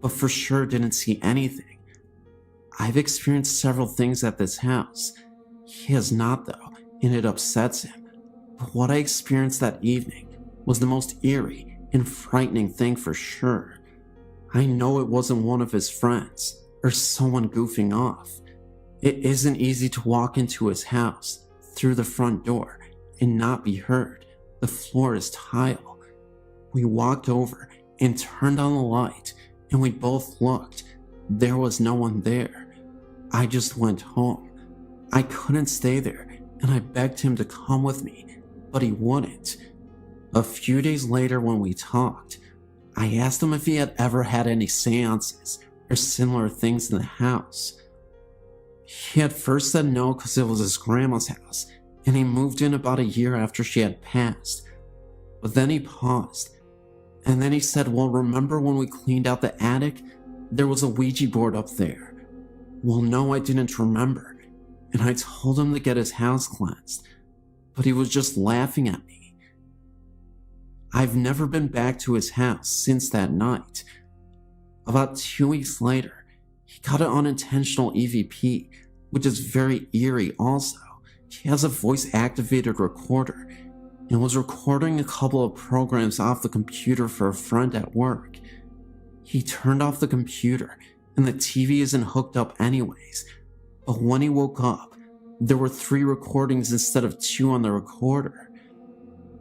but for sure didn't see anything. I've experienced several things at this house. He has not though, and it upsets him. But what I experienced that evening was the most eerie and frightening thing for sure. I know it wasn't one of his friends or someone goofing off. It isn't easy to walk into his house through the front door and not be heard. The floor is tile. We walked over and turned on the light, and we both looked. There was no one there. I just went home. I couldn't stay there, and I begged him to come with me, but he wouldn't. A few days later when we talked, I asked him if he had ever had any seances or similar things in the house. He had first said no because it was his grandma's house, and he moved in about a year after she had passed. But then he paused, and then he said, "Well, remember when we cleaned out the attic? There was a Ouija board up there." Well, no, I didn't remember, and I told him to get his house cleansed, but he was just laughing at me. I've never been back to his house since that night. About 2 weeks later, he got an unintentional EVP, which is very eerie also. He has a voice-activated recorder and was recording a couple of programs off the computer for a friend at work. He turned off the computer and the TV isn't hooked up anyways, but when he woke up, there were 3 recordings instead of 2 on the recorder.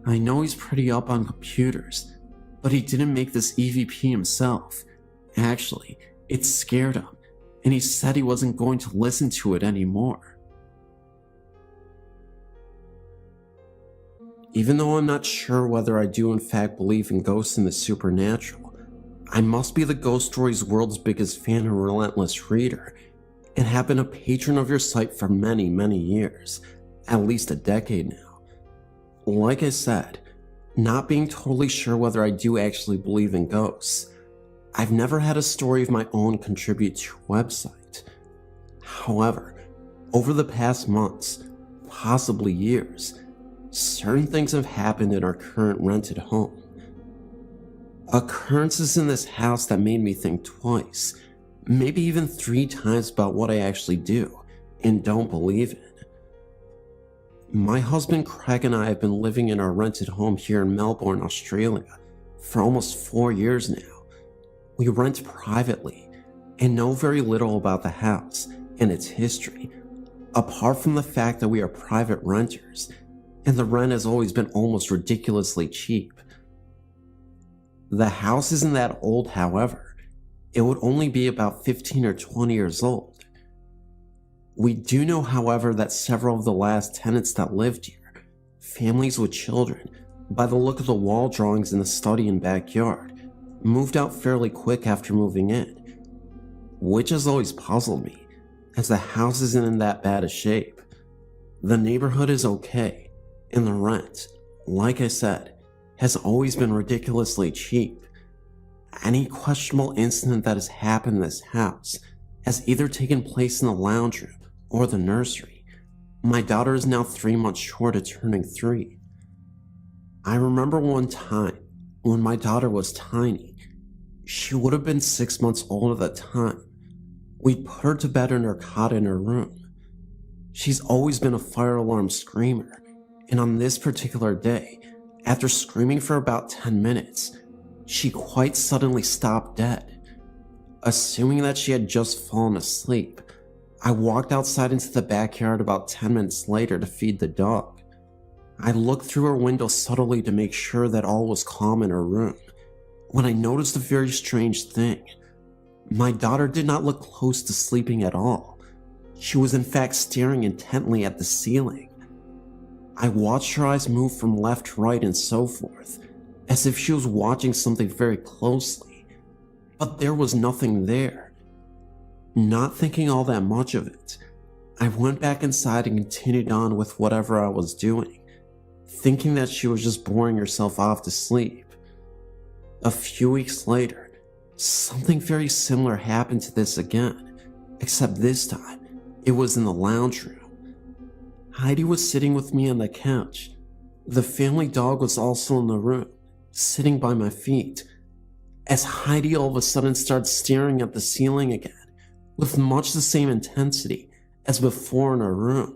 I know he's pretty up on computers, but he didn't make this EVP himself. Actually, it scared him, and he said he wasn't going to listen to it anymore. Even though I'm not sure whether I do in fact believe in ghosts and the supernatural, I must be the Ghost Stories world's biggest fan and relentless reader, and have been a patron of your site for many, many years, at least a decade now. Like I said, not being totally sure whether I do actually believe in ghosts, I've never had a story of my own contribute to a website. However, over the past months, possibly years, certain things have happened in our current rented home. Occurrences in this house that made me think twice, maybe even 3 times about what I actually do and don't believe in. My husband Craig and I have been living in our rented home here in Melbourne, Australia for almost 4 years now. We rent privately and know very little about the house and its history, apart from the fact that we are private renters and the rent has always been almost ridiculously cheap. The house isn't that old, however. It would only be about 15 or 20 years old. We do know, however, that several of the last tenants that lived here, families with children, by the look of the wall drawings in the study and backyard, moved out fairly quick after moving in, which has always puzzled me, as the house isn't in that bad a shape. The neighborhood is okay, and the rent, like I said, has always been ridiculously cheap. Any questionable incident that has happened in this house has either taken place in the lounge room or the nursery. My daughter is now 3 months short of turning 3. I remember one time when my daughter was tiny. She would have been 6 months old at the time. We put her to bed in her cot in her room. She's always been a fire alarm screamer, and on this particular day, after screaming for about 10 minutes, she quite suddenly stopped dead. Assuming that she had just fallen asleep, I walked outside into the backyard about 10 minutes later to feed the dog. I looked through her window subtly to make sure that all was calm in her room, when I noticed a very strange thing. My daughter did not look close to sleeping at all. She was in fact staring intently at the ceiling. I watched her eyes move from left to right and so forth, as if she was watching something very closely, but there was nothing there. Not thinking all that much of it, I went back inside and continued on with whatever I was doing, thinking that she was just boring herself off to sleep. A few weeks later, something very similar happened to this again, except this time, it was in the lounge room. Heidi was sitting with me on the couch. The family dog was also in the room, sitting by my feet, as Heidi all of a sudden started staring at the ceiling again, with much the same intensity as before in our room.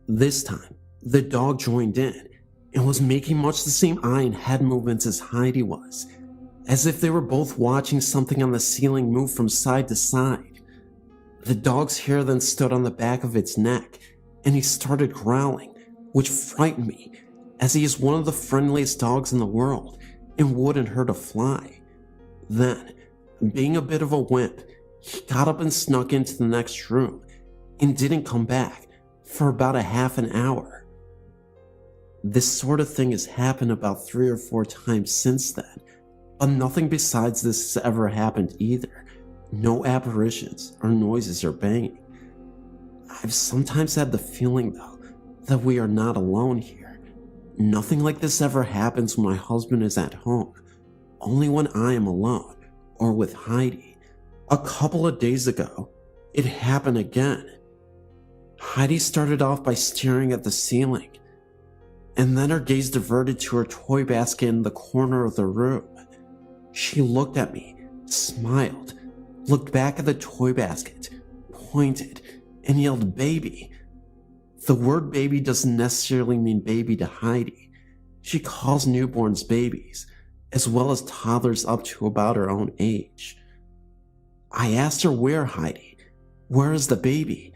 This time, the dog joined in and was making much the same eye and head movements as Heidi was, as if they were both watching something on the ceiling move from side to side. The dog's hair then stood on the back of its neck, and he started growling, which frightened me, as he is one of the friendliest dogs in the world and wouldn't hurt a fly. Then, being a bit of a wimp, he got up and snuck into the next room and didn't come back for about a half an hour. This sort of thing has happened about 3 or 4 times since then, but nothing besides this has ever happened either. No apparitions or noises or banging. I've sometimes had the feeling, though, that we are not alone here. Nothing like this ever happens when my husband is at home, only when I am alone or with Heidi. A couple of days ago, it happened again. Heidi started off by staring at the ceiling, and then her gaze diverted to her toy basket in the corner of the room. She looked at me, smiled, looked back at the toy basket, pointed, and yelled baby. The word baby doesn't necessarily mean baby to Heidi. She calls newborns babies, as well as toddlers up to about her own age. I asked her where, Heidi. Where is the baby?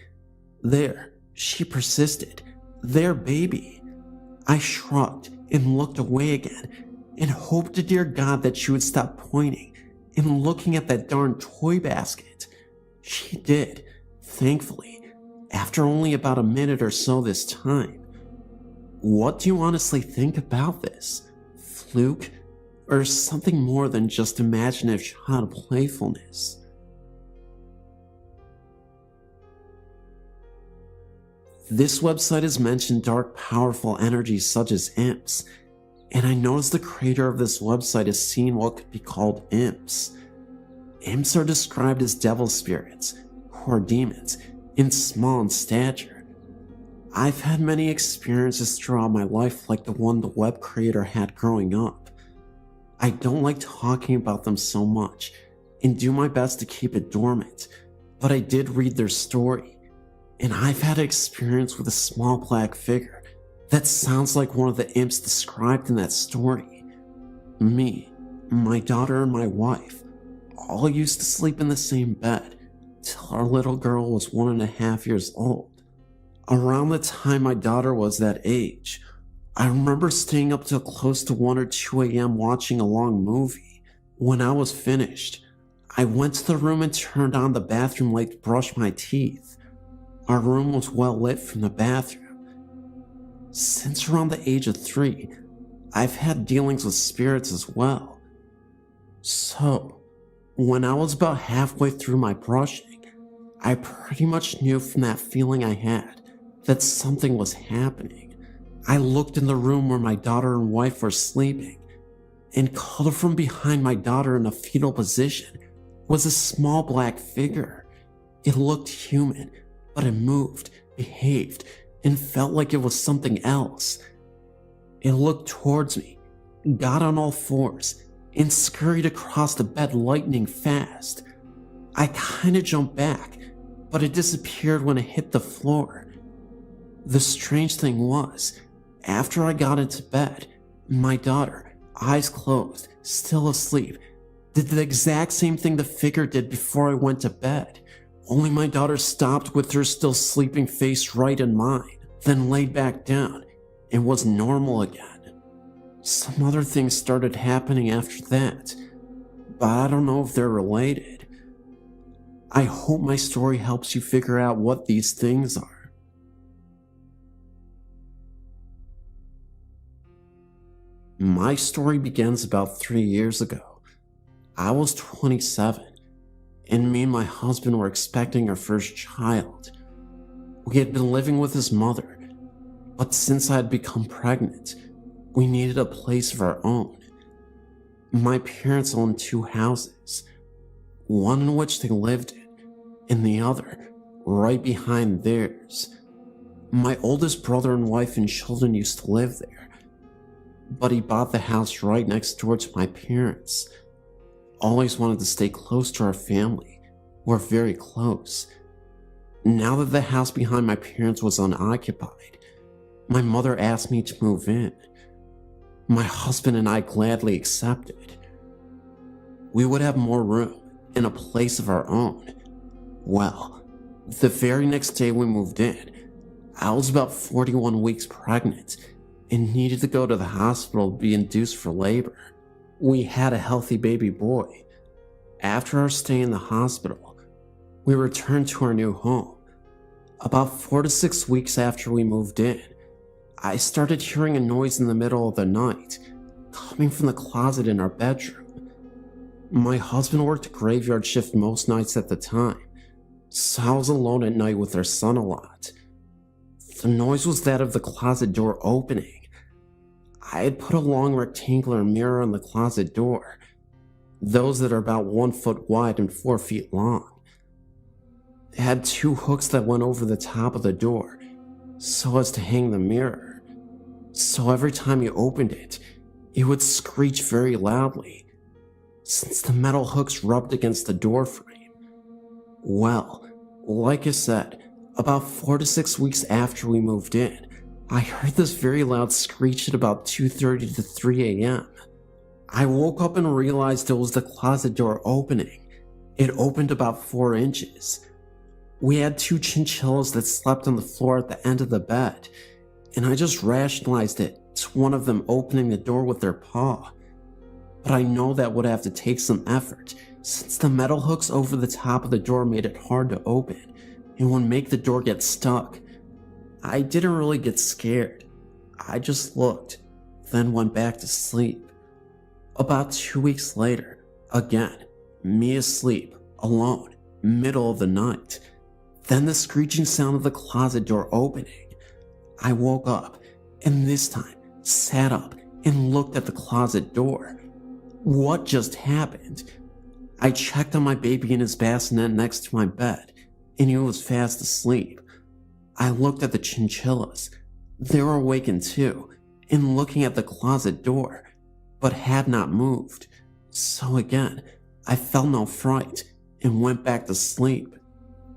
There, she persisted. There, baby. I shrugged and looked away again and hoped to dear God that she would stop pointing and looking at that darn toy basket. She did, thankfully, after only about a minute or so this time. What do you honestly think about this? Fluke? Or something more than just imaginative child playfulness? This website has mentioned dark, powerful energies such as imps, and I noticed the creator of this website has seen what could be called imps. Imps are described as devil spirits, who are demons, and small in stature. I've had many experiences throughout my life like the one the web creator had growing up. I don't like talking about them so much, and do my best to keep it dormant, but I did read their story. And I've had an experience with a small black figure that sounds like one of the imps described in that story. Me, my daughter, and my wife all used to sleep in the same bed till our little girl was 1.5 years old. Around the time my daughter was that age, I remember staying up till close to 1 or 2 a.m. watching a long movie. When I was finished, I went to the room and turned on the bathroom light to brush my teeth. Our room was well lit from the bathroom. Since around the age of 3, I've had dealings with spirits as well. So, when I was about halfway through my brushing, I pretty much knew from that feeling I had that something was happening. I looked in the room where my daughter and wife were sleeping, and caught from behind my daughter in a fetal position was a small black figure. It looked human, but it moved, behaved, and felt like it was something else. It looked towards me, got on all fours, and scurried across the bed lightning fast. I kinda jumped back, but it disappeared when it hit the floor. The strange thing was, after I got into bed, my daughter, eyes closed, still asleep, did the exact same thing the figure did before I went to bed. Only my daughter stopped with her still sleeping face right in mine, then laid back down, and was normal again. Some other things started happening after that, but I don't know if they're related. I hope my story helps you figure out what these things are. My story begins about 3 years ago. I was 27, and me and my husband were expecting our first child. We had been living with his mother, but since I had become pregnant, we needed a place of our own. My parents owned 2 houses, one in which they lived in, and the other right behind theirs. My oldest brother and wife and children used to live there, but he bought the house right next door to my parents. Always wanted to stay close to our family. We're very close. Now that the house behind my parents was unoccupied, my mother asked me to move in. My husband and I gladly accepted. We would have more room and a place of our own. Well, the very next day we moved in, I was about 41 weeks pregnant and needed to go to the hospital to be induced for labor. We had a healthy baby boy. After our stay in the hospital, we returned to our new home. About 4 to 6 weeks after we moved in, I started hearing a noise in the middle of the night, coming from the closet in our bedroom. My husband worked a graveyard shift most nights at the time, so I was alone at night with our son a lot. The noise was that of the closet door opening. I had put a long rectangular mirror on the closet door, those that are about 1 foot wide and 4 feet long. It had 2 hooks that went over the top of the door, so as to hang the mirror. So every time you opened it, it would screech very loudly, since the metal hooks rubbed against the door frame. Well, like I said, about 4 to 6 weeks after we moved in, I heard this very loud screech at about 2:30 to 3 a.m. I woke up and realized it was the closet door opening. It opened about 4 inches. We had 2 chinchillas that slept on the floor at the end of the bed, and I just rationalized it to one of them opening the door with their paw. But I know that would have to take some effort, since the metal hooks over the top of the door made it hard to open and would make the door get stuck. I didn't really get scared. I just looked, then went back to sleep. About 2 weeks later, again, me asleep, alone, middle of the night. Then the screeching sound of the closet door opening. I woke up, and this time sat up and looked at the closet door. What just happened? I checked on my baby in his bassinet next to my bed, and he was fast asleep. I looked at the chinchillas. They were awakened too, and looking at the closet door, but had not moved. So again, I felt no fright and went back to sleep.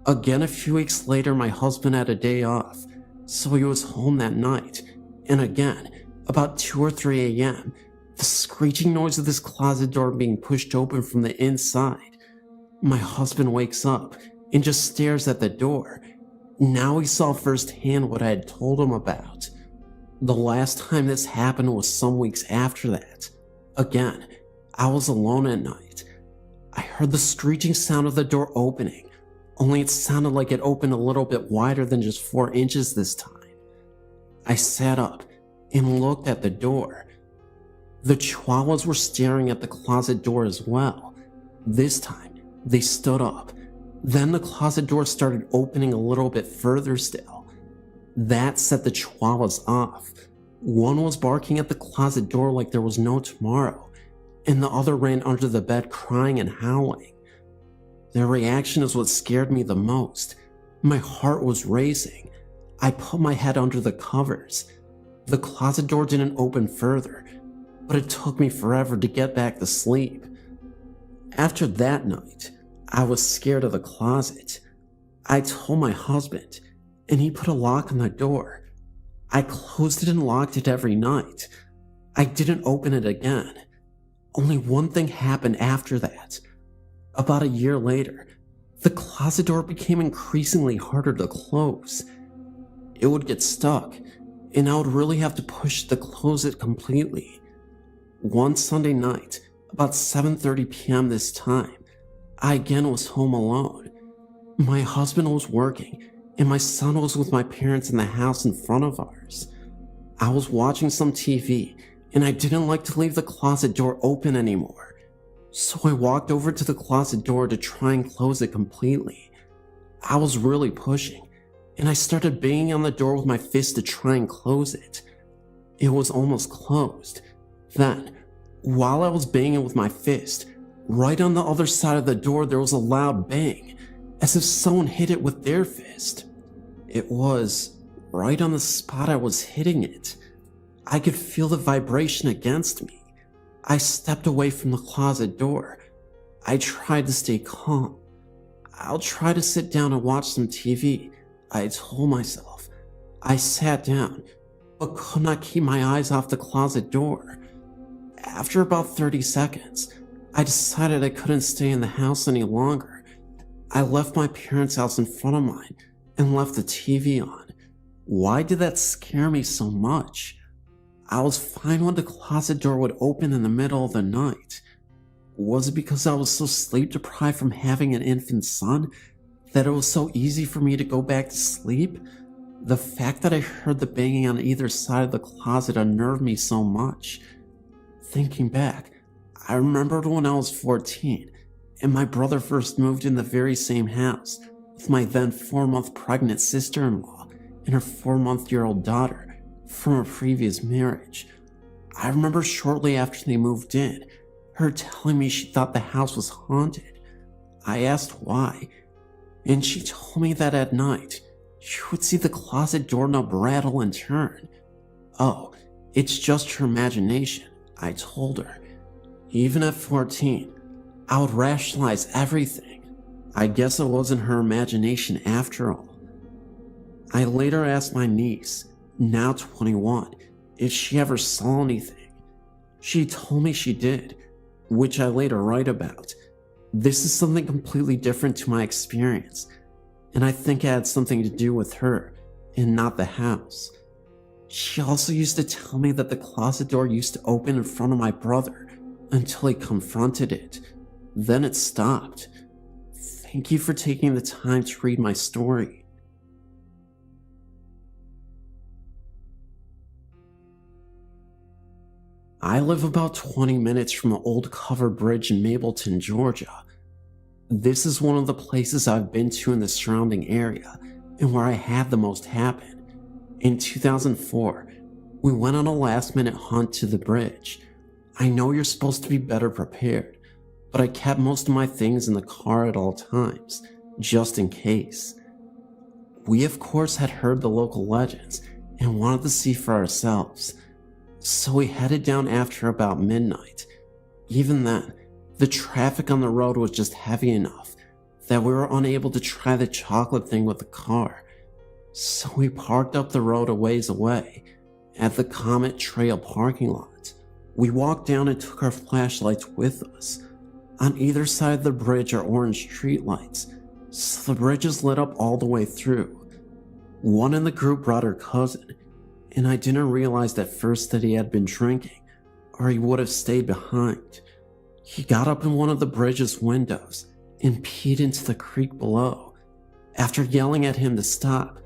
Again, a few weeks later, my husband had a day off, so he was home that night, and again, about 2 or 3 a.m., the screeching noise of this closet door being pushed open from the inside. My husband wakes up and just stares at the door. Now he saw firsthand what I had told him about. The last time this happened was some weeks after that. Again, I was alone at night. I heard the screeching sound of the door opening, only it sounded like it opened a little bit wider than just 4 inches this time. I sat up and looked at the door. The chihuahuas were staring at the closet door as well. This time, they stood up. Then the closet door started opening a little bit further still. That set the chihuahuas off. One was barking at the closet door like there was no tomorrow, and the other ran under the bed crying and howling. Their reaction is what scared me the most. My heart was racing. I put my head under the covers. The closet door didn't open further, but it took me forever to get back to sleep. After that night, I was scared of the closet. I told my husband, and he put a lock on the door. I closed it and locked it every night. I didn't open it again. Only one thing happened after that. About a year later, the closet door became increasingly harder to close. It would get stuck, and I would really have to push to close it completely. One Sunday night, about 7:30 p.m. this time, I again was home alone. My husband was working, and my son was with my parents in the house in front of ours. I was watching some TV, and I didn't like to leave the closet door open anymore. So I walked over to the closet door to try and close it completely. I was really pushing, and I started banging on the door with my fist to try and close it. It was almost closed. Then, while I was banging with my fist, right on the other side of the door there was a loud bang, as if someone hit it with their fist. It was right on the spot I was hitting it. I could feel the vibration against me. I stepped away from the closet door. I tried to stay calm. I'll try to sit down and watch some TV, I told myself. I sat down, but could not keep my eyes off the closet door. After about 30 seconds, I decided I couldn't stay in the house any longer. I left my parents' house in front of mine and left the TV on. Why did that scare me so much? I was fine when the closet door would open in the middle of the night. Was it because I was so sleep deprived from having an infant son that it was so easy for me to go back to sleep? The fact that I heard the banging on either side of the closet unnerved me so much. Thinking back, I remembered when I was 14 and my brother first moved in the very same house with my then 4-month pregnant sister-in-law and her 4-month-old daughter from a previous marriage. I remember shortly after they moved in, her telling me she thought the house was haunted. I asked why, and she told me that at night, she would see the closet doorknob rattle and turn. Oh, it's just her imagination, I told her. Even at 14, I would rationalize everything. I guess it wasn't her imagination after all. I later asked my niece, now 21, if she ever saw anything. She told me she did, which I later write about. This is something completely different to my experience, and I think it had something to do with her and not the house. She also used to tell me that the closet door used to open in front of my brother until he confronted it. Then it stopped. Thank you for taking the time to read my story. I live about 20 minutes from an old covered bridge in Mableton, Georgia. This is one of the places I've been to in the surrounding area and where I had the most happen. In 2004, we went on a last-minute hunt to the bridge. I know you're supposed to be better prepared, but I kept most of my things in the car at all times, just in case. We of course had heard the local legends and wanted to see for ourselves. So we headed down after about midnight. Even then, the traffic on the road was just heavy enough that we were unable to try the chocolate thing with the car. So we parked up the road a ways away at the Comet Trail parking lot. We walked down and took our flashlights with us. On either side of the bridge are orange streetlights, so the bridge is lit up all the way through. One in the group brought her cousin, and I didn't realize at first that he had been drinking, or he would have stayed behind. He got up in one of the bridge's windows and peed into the creek below. After yelling at him to stop,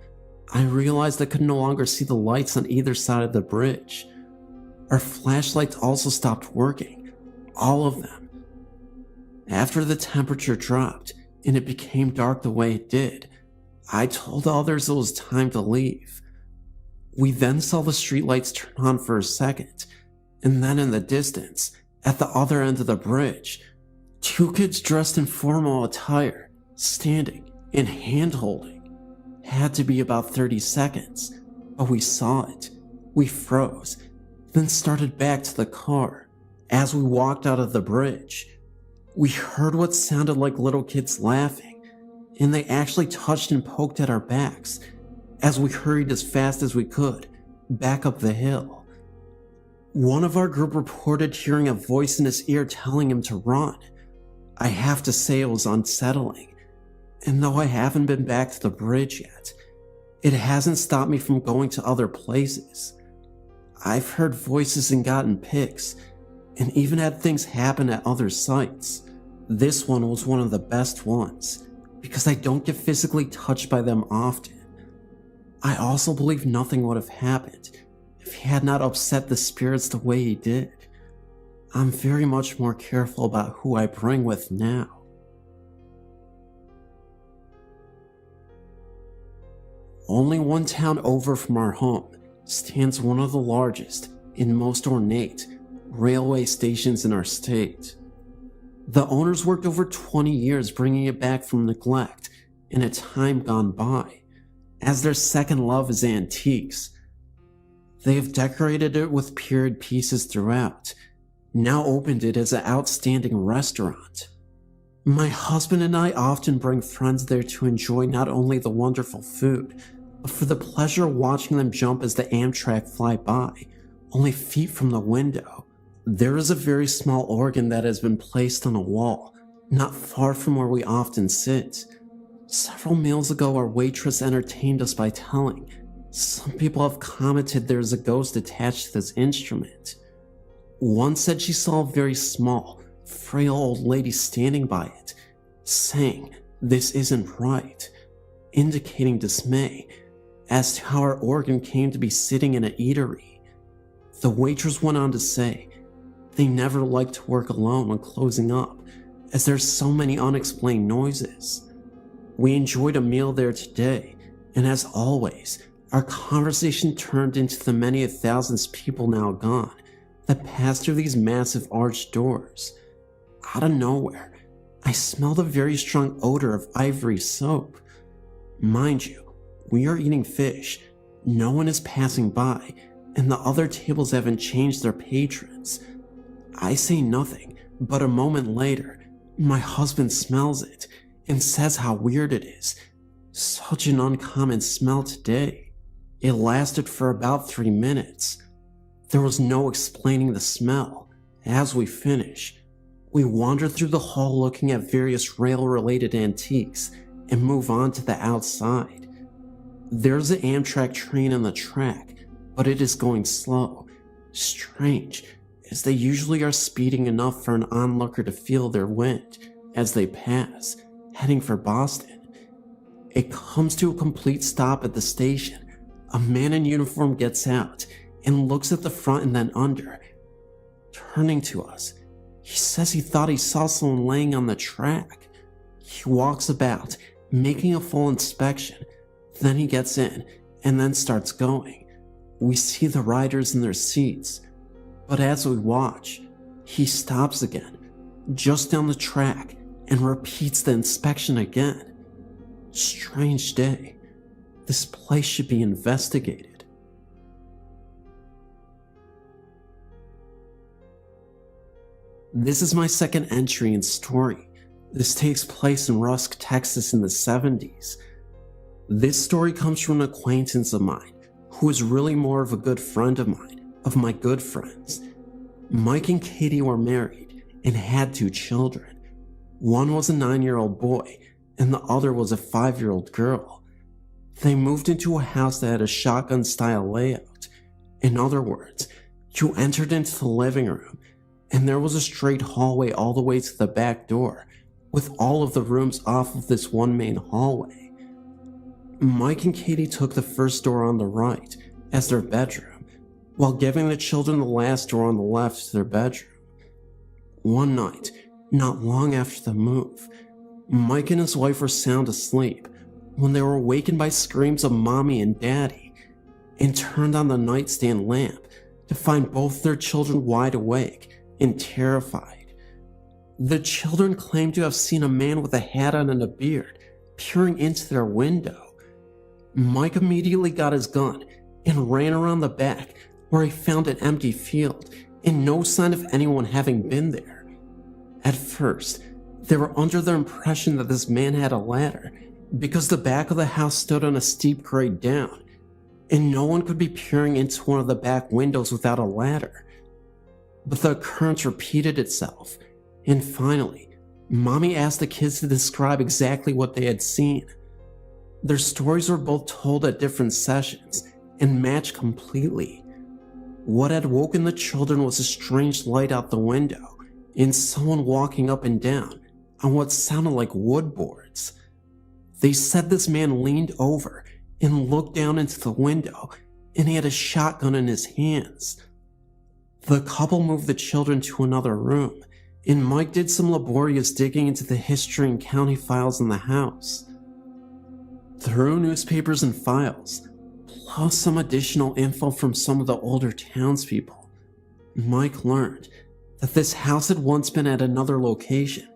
I realized I could no longer see the lights on either side of the bridge. Our flashlights also stopped working, all of them. After the temperature dropped and it became dark the way it did, I told the others it was time to leave. We then saw the streetlights turn on for a second, and then in the distance, at the other end of the bridge, 2 kids dressed in formal attire, standing and hand-holding. Had to be about 30 seconds, but we saw it. We froze, then started back to the car. As we walked out of the bridge, we heard what sounded like little kids laughing, and they actually touched and poked at our backs as we hurried as fast as we could back up the hill. One of our group reported hearing a voice in his ear telling him to run. I have to say it was unsettling, and though I haven't been back to the bridge yet, it hasn't stopped me from going to other places. I've heard voices and gotten pics, and even had things happen at other sites. This one was one of the best ones. because I don't get physically touched by them often. I also believe nothing would have happened if he had not upset the spirits the way he did. I'm very much more careful about who I bring with now. Only one town over from our home stands one of the largest and most ornate railway stations in our state. The owners worked over 20 years bringing it back from neglect in a time gone by, as their second love is antiques. They have decorated it with period pieces throughout, now opened it as an outstanding restaurant. My husband and I often bring friends there to enjoy not only the wonderful food, but for the pleasure of watching them jump as the Amtrak fly by, only feet from the window. There is a very small organ that has been placed on a wall, not far from where we often sit. Several meals ago, our waitress entertained us by telling, some people have commented there is a ghost attached to this instrument. One said she saw a very small, frail old lady standing by it, saying, "This isn't right," indicating dismay as to how our organ came to be sitting in an eatery. The waitress went on to say, they never like to work alone when closing up, as there's so many unexplained noises. We enjoyed a meal there today, and as always, our conversation turned into the many thousands of people now gone that pass through these massive arched doors. Out of nowhere, I smelled a very strong odor of ivory soap. Mind you, we are eating fish, no one is passing by, and the other tables haven't changed their patrons. I say nothing, but a moment later, my husband smells it and says how weird it is. Such an uncommon smell today. It lasted for about 3 minutes. There was no explaining the smell. As we finish, we wander through the hall looking at various rail-related antiques and move on to the outside. There's an Amtrak train on the track, but it is going slow. Strange, as they usually are speeding enough for an onlooker to feel their wind as they pass, heading for Boston. It comes to a complete stop at the station. A man in uniform gets out and looks at the front and then under. Turning to us, he says he thought he saw someone laying on the track. He walks about, making a full inspection. Then he gets in and then starts going. We see the riders in their seats, but as we watch, he stops again, just down the track, and repeats the inspection again. Strange day. This place should be investigated. This is my second entry and story. This takes place in Rusk, Texas in the 70s. This story comes from an acquaintance of mine, who is really more of a good friend of mine, of my good friends. Mike and Katie were married and had 2 children. One was a 9-year-old boy, and the other was a 5-year-old girl. They moved into a house that had a shotgun-style layout. In other words, you entered into the living room, and there was a straight hallway all the way to the back door, with all of the rooms off of this one main hallway. Mike and Katie took the first door on the right as their bedroom, while giving the children the last door on the left to their bedroom. One night, not long after the move, Mike and his wife were sound asleep when they were awakened by screams of mommy and daddy, and turned on the nightstand lamp to find both their children wide awake and terrified. The children claimed to have seen a man with a hat on and a beard peering into their window. Mike immediately got his gun and ran around the back, where he found an empty field and no sign of anyone having been there. At first, they were under the impression that this man had a ladder, because the back of the house stood on a steep grade down, and no one could be peering into one of the back windows without a ladder. But the occurrence repeated itself, and finally, Mommy asked the kids to describe exactly what they had seen. Their stories were both told at different sessions and matched completely. What had woken the children was a strange light out the window and someone walking up and down on what sounded like wood boards. They said this man leaned over and looked down into the window, and he had a shotgun in his hands. The couple moved the children to another room, and Mike did some laborious digging into the history and county files in the house. Through newspapers and files, plus some additional info from some of the older townspeople, Mike learned that this house had once been at another location,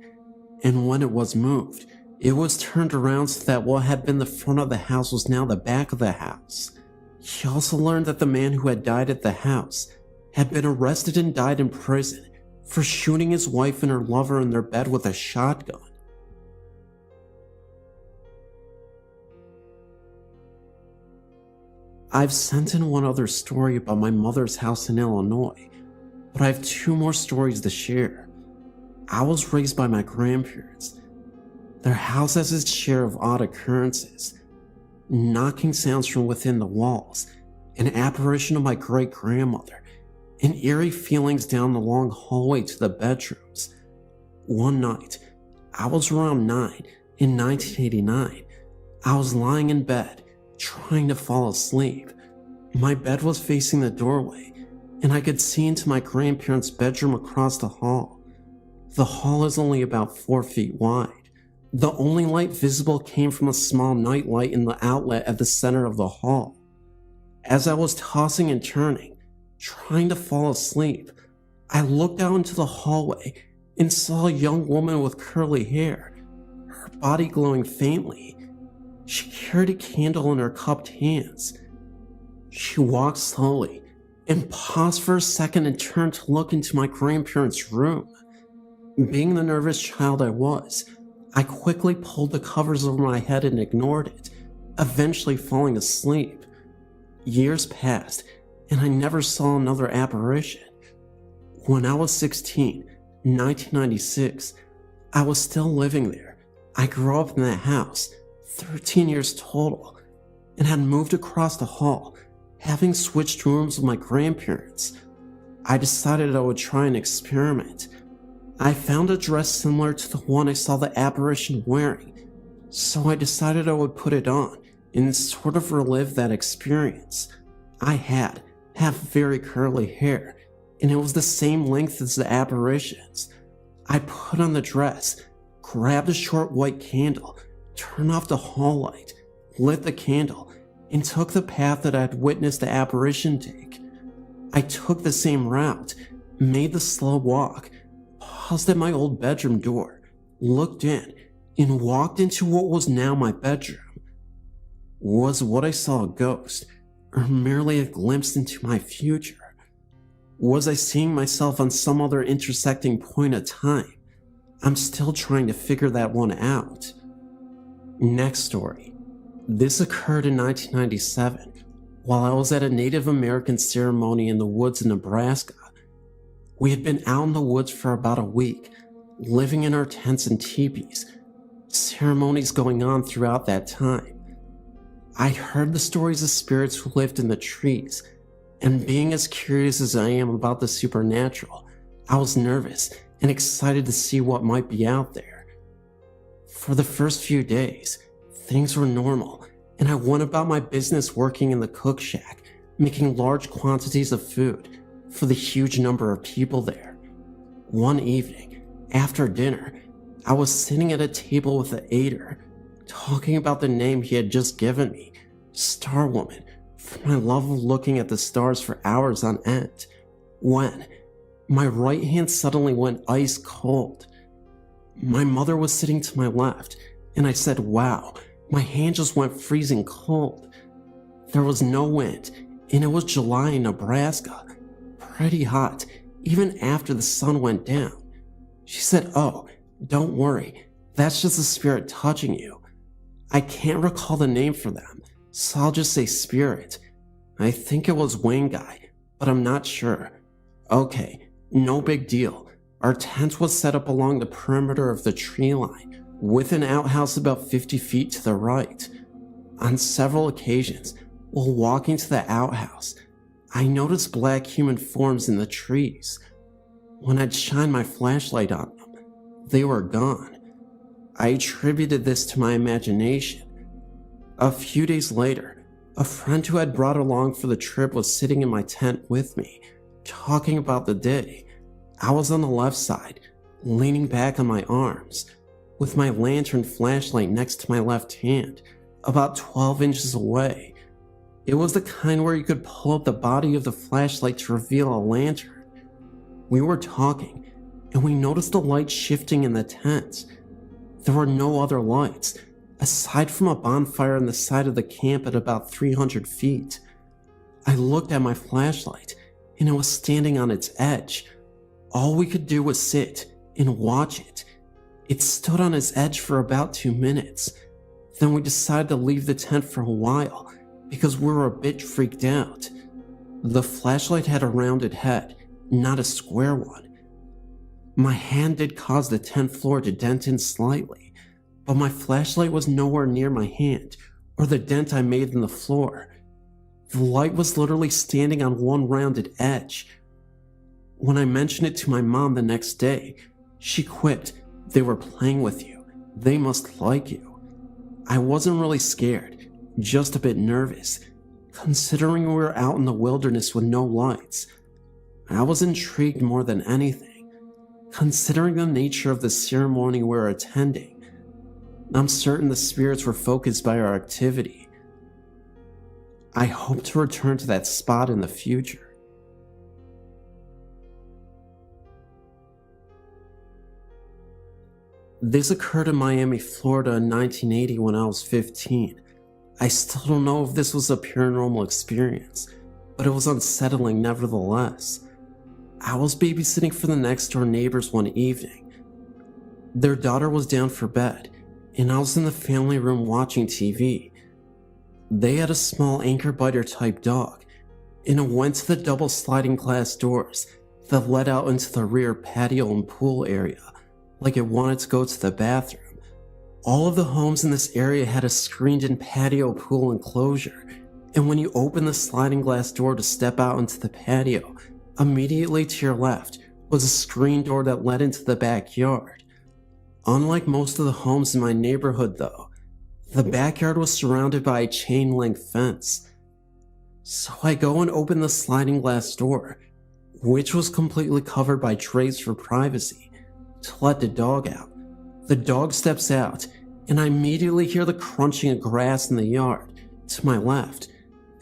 and when it was moved, it was turned around so that what had been the front of the house was now the back of the house. He also learned that the man who had died at the house had been arrested and died in prison for shooting his wife and her lover in their bed with a shotgun. I've sent in one other story about my mother's house in Illinois, but I have 2 more stories to share. I was raised by my grandparents. Their house has its share of odd occurrences, knocking sounds from within the walls, an apparition of my great-grandmother, and eerie feelings down the long hallway to the bedrooms. One night, I was around 9 in 1989. I was lying in bed, trying to fall asleep. My bed was facing the doorway, and I could see into my grandparents' bedroom across the hall. The hall is only about 4 feet wide. The only light visible came from a small night light in the outlet at the center of the hall. As I was tossing and turning, trying to fall asleep, I looked out into the hallway and saw a young woman with curly hair, her body glowing faintly. She carried a candle in her cupped hands. She walked slowly and paused for a second and turned to look into my grandparents' room. Being the nervous child I was, I quickly pulled the covers over my head and ignored it, eventually falling asleep. Years passed, and I never saw another apparition. When I was 16, 1996, I was still living there. I grew up in that house, 13 years total, and had moved across the hall, having switched rooms with my grandparents. I decided I would try an experiment. I found a dress similar to the one I saw the apparition wearing, so I decided I would put it on and sort of relive that experience. I have very curly hair, and it was the same length as the apparitions. I put on the dress, grabbed a short white candle, turned off the hall light, lit the candle, and took the path that I had witnessed the apparition take. I took the same route, made the slow walk, paused at my old bedroom door, looked in, and walked into what was now my bedroom. Was what I saw a ghost, or merely a glimpse into my future? Was I seeing myself on some other intersecting point of time? I'm still trying to figure that one out. Next story. This occurred in 1997, while I was at a Native American ceremony in the woods in Nebraska. We had been out in the woods for about a week, living in our tents and teepees, ceremonies going on throughout that time. I'd heard the stories of spirits who lived in the trees, and being as curious as I am about the supernatural, I was nervous and excited to see what might be out there. For the first few days, things were normal, and I went about my business working in the cook shack, making large quantities of food for the huge number of people there. One evening, after dinner, I was sitting at a table with the aider, talking about the name he had just given me, Star Woman, for my love of looking at the stars for hours on end, when my right hand suddenly went ice cold. My mother was sitting to my left, and I said, "Wow," my hand just went freezing cold. There was no wind, and it was July in Nebraska, pretty hot, even after the sun went down. She said, "Oh, don't worry, that's just the spirit touching you." I can't recall the name for them, so I'll just say spirit. I think it was Wayne Guy, but I'm not sure. Okay, no big deal. Our tent was set up along the perimeter of the tree line, with an outhouse about 50 feet to the right. On several occasions, while walking to the outhouse, I noticed black human forms in the trees. When I'd shine my flashlight on them, they were gone. I attributed this to my imagination. A few days later, a friend who had brought along for the trip was sitting in my tent with me, talking about the day. I was on the left side, leaning back on my arms, with my lantern flashlight next to my left hand, about 12 inches away. It was the kind where you could pull up the body of the flashlight to reveal a lantern. We were talking, and we noticed the light shifting in the tent. There were no other lights, aside from a bonfire on the side of the camp at about 300 feet. I looked at my flashlight, and it was standing on its edge. All we could do was sit and watch it. It stood on its edge for about 2 minutes. Then we decided to leave the tent for a while because we were a bit freaked out. The flashlight had a rounded head, not a square one. My hand did cause the tent floor to dent in slightly, but my flashlight was nowhere near my hand or the dent I made in the floor. The light was literally standing on one rounded edge. When I mentioned it to my mom the next day, she quipped, "They were playing with you. They must like you." I wasn't really scared, just a bit nervous, considering we were out in the wilderness with no lights. I was intrigued more than anything, considering the nature of the ceremony we were attending. I'm certain the spirits were focused by our activity. I hope to return to that spot in the future. This occurred in Miami, Florida in 1980 when I was 15. I still don't know if this was a paranormal experience, but it was unsettling nevertheless. I was babysitting for the next door neighbors one evening. Their daughter was down for bed, and I was in the family room watching TV. They had a small anchor biter type dog, and it went to the double sliding glass doors that led out into the rear patio and pool area, like it wanted to go to the bathroom. All of the homes in this area had a screened-in patio pool enclosure, and when you open the sliding glass door to step out into the patio, immediately to your left was a screen door that led into the backyard. Unlike most of the homes in my neighborhood though, the backyard was surrounded by a chain-link fence. So I go and open the sliding glass door, which was completely covered by drapes for privacy, to let the dog out. The dog steps out, and I immediately hear the crunching of grass in the yard to my left,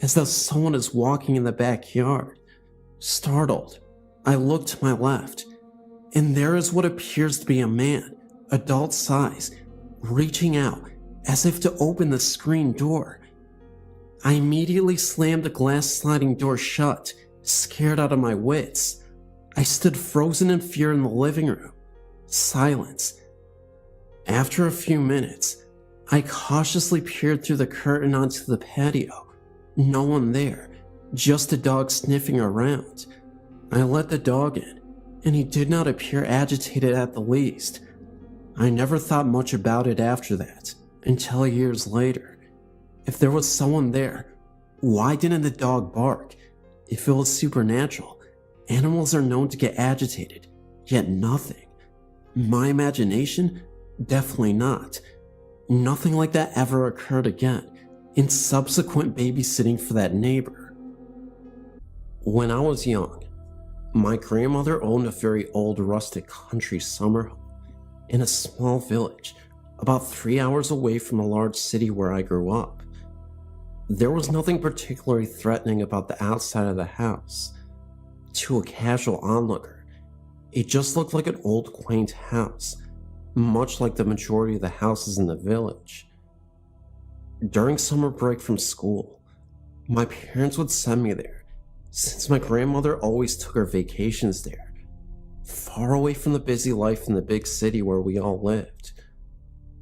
as though someone is walking in the backyard. Startled, I look to my left, and there is what appears to be a man, adult size, reaching out as if to open the screen door. I immediately slammed the glass sliding door shut, scared out of my wits. I stood frozen in fear in the living room. Silence. After a few minutes, I cautiously peered through the curtain onto the patio. No one there, just a dog sniffing around. I let the dog in, and he did not appear agitated at the least. I never thought much about it after that, until years later. If there was someone there, why didn't the dog bark? If it was supernatural, animals are known to get agitated, yet nothing. My imagination? Definitely not. Nothing like that ever occurred again in subsequent babysitting for that neighbor. When I was young, my grandmother owned a very old rustic country summer home in a small village about 3 hours away from a large city where I grew up. There was nothing particularly threatening about the outside of the house. To a casual onlooker, it just looked like an old quaint house, much like the majority of the houses in the village. During summer break from school, my parents would send me there, since my grandmother always took her vacations there, far away from the busy life in the big city where we all lived.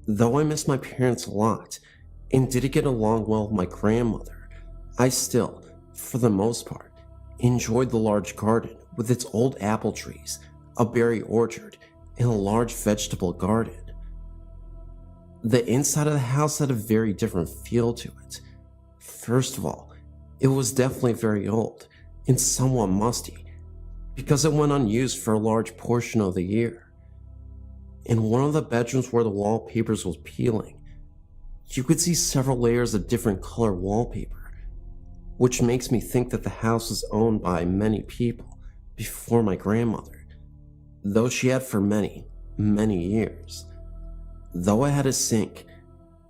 Though I miss my parents a lot, and didn't get along well with my grandmother, I still, for the most part, enjoyed the large garden with its old apple trees, a berry orchard, and a large vegetable garden. The inside of the house had a very different feel to it. First of all, it was definitely very old and somewhat musty, because it went unused for a large portion of the year. In one of the bedrooms where the wallpapers was peeling, you could see several layers of different color wallpaper, which makes me think that the house was owned by many people before my grandmother, though she had for many, many years. Though it had a sink,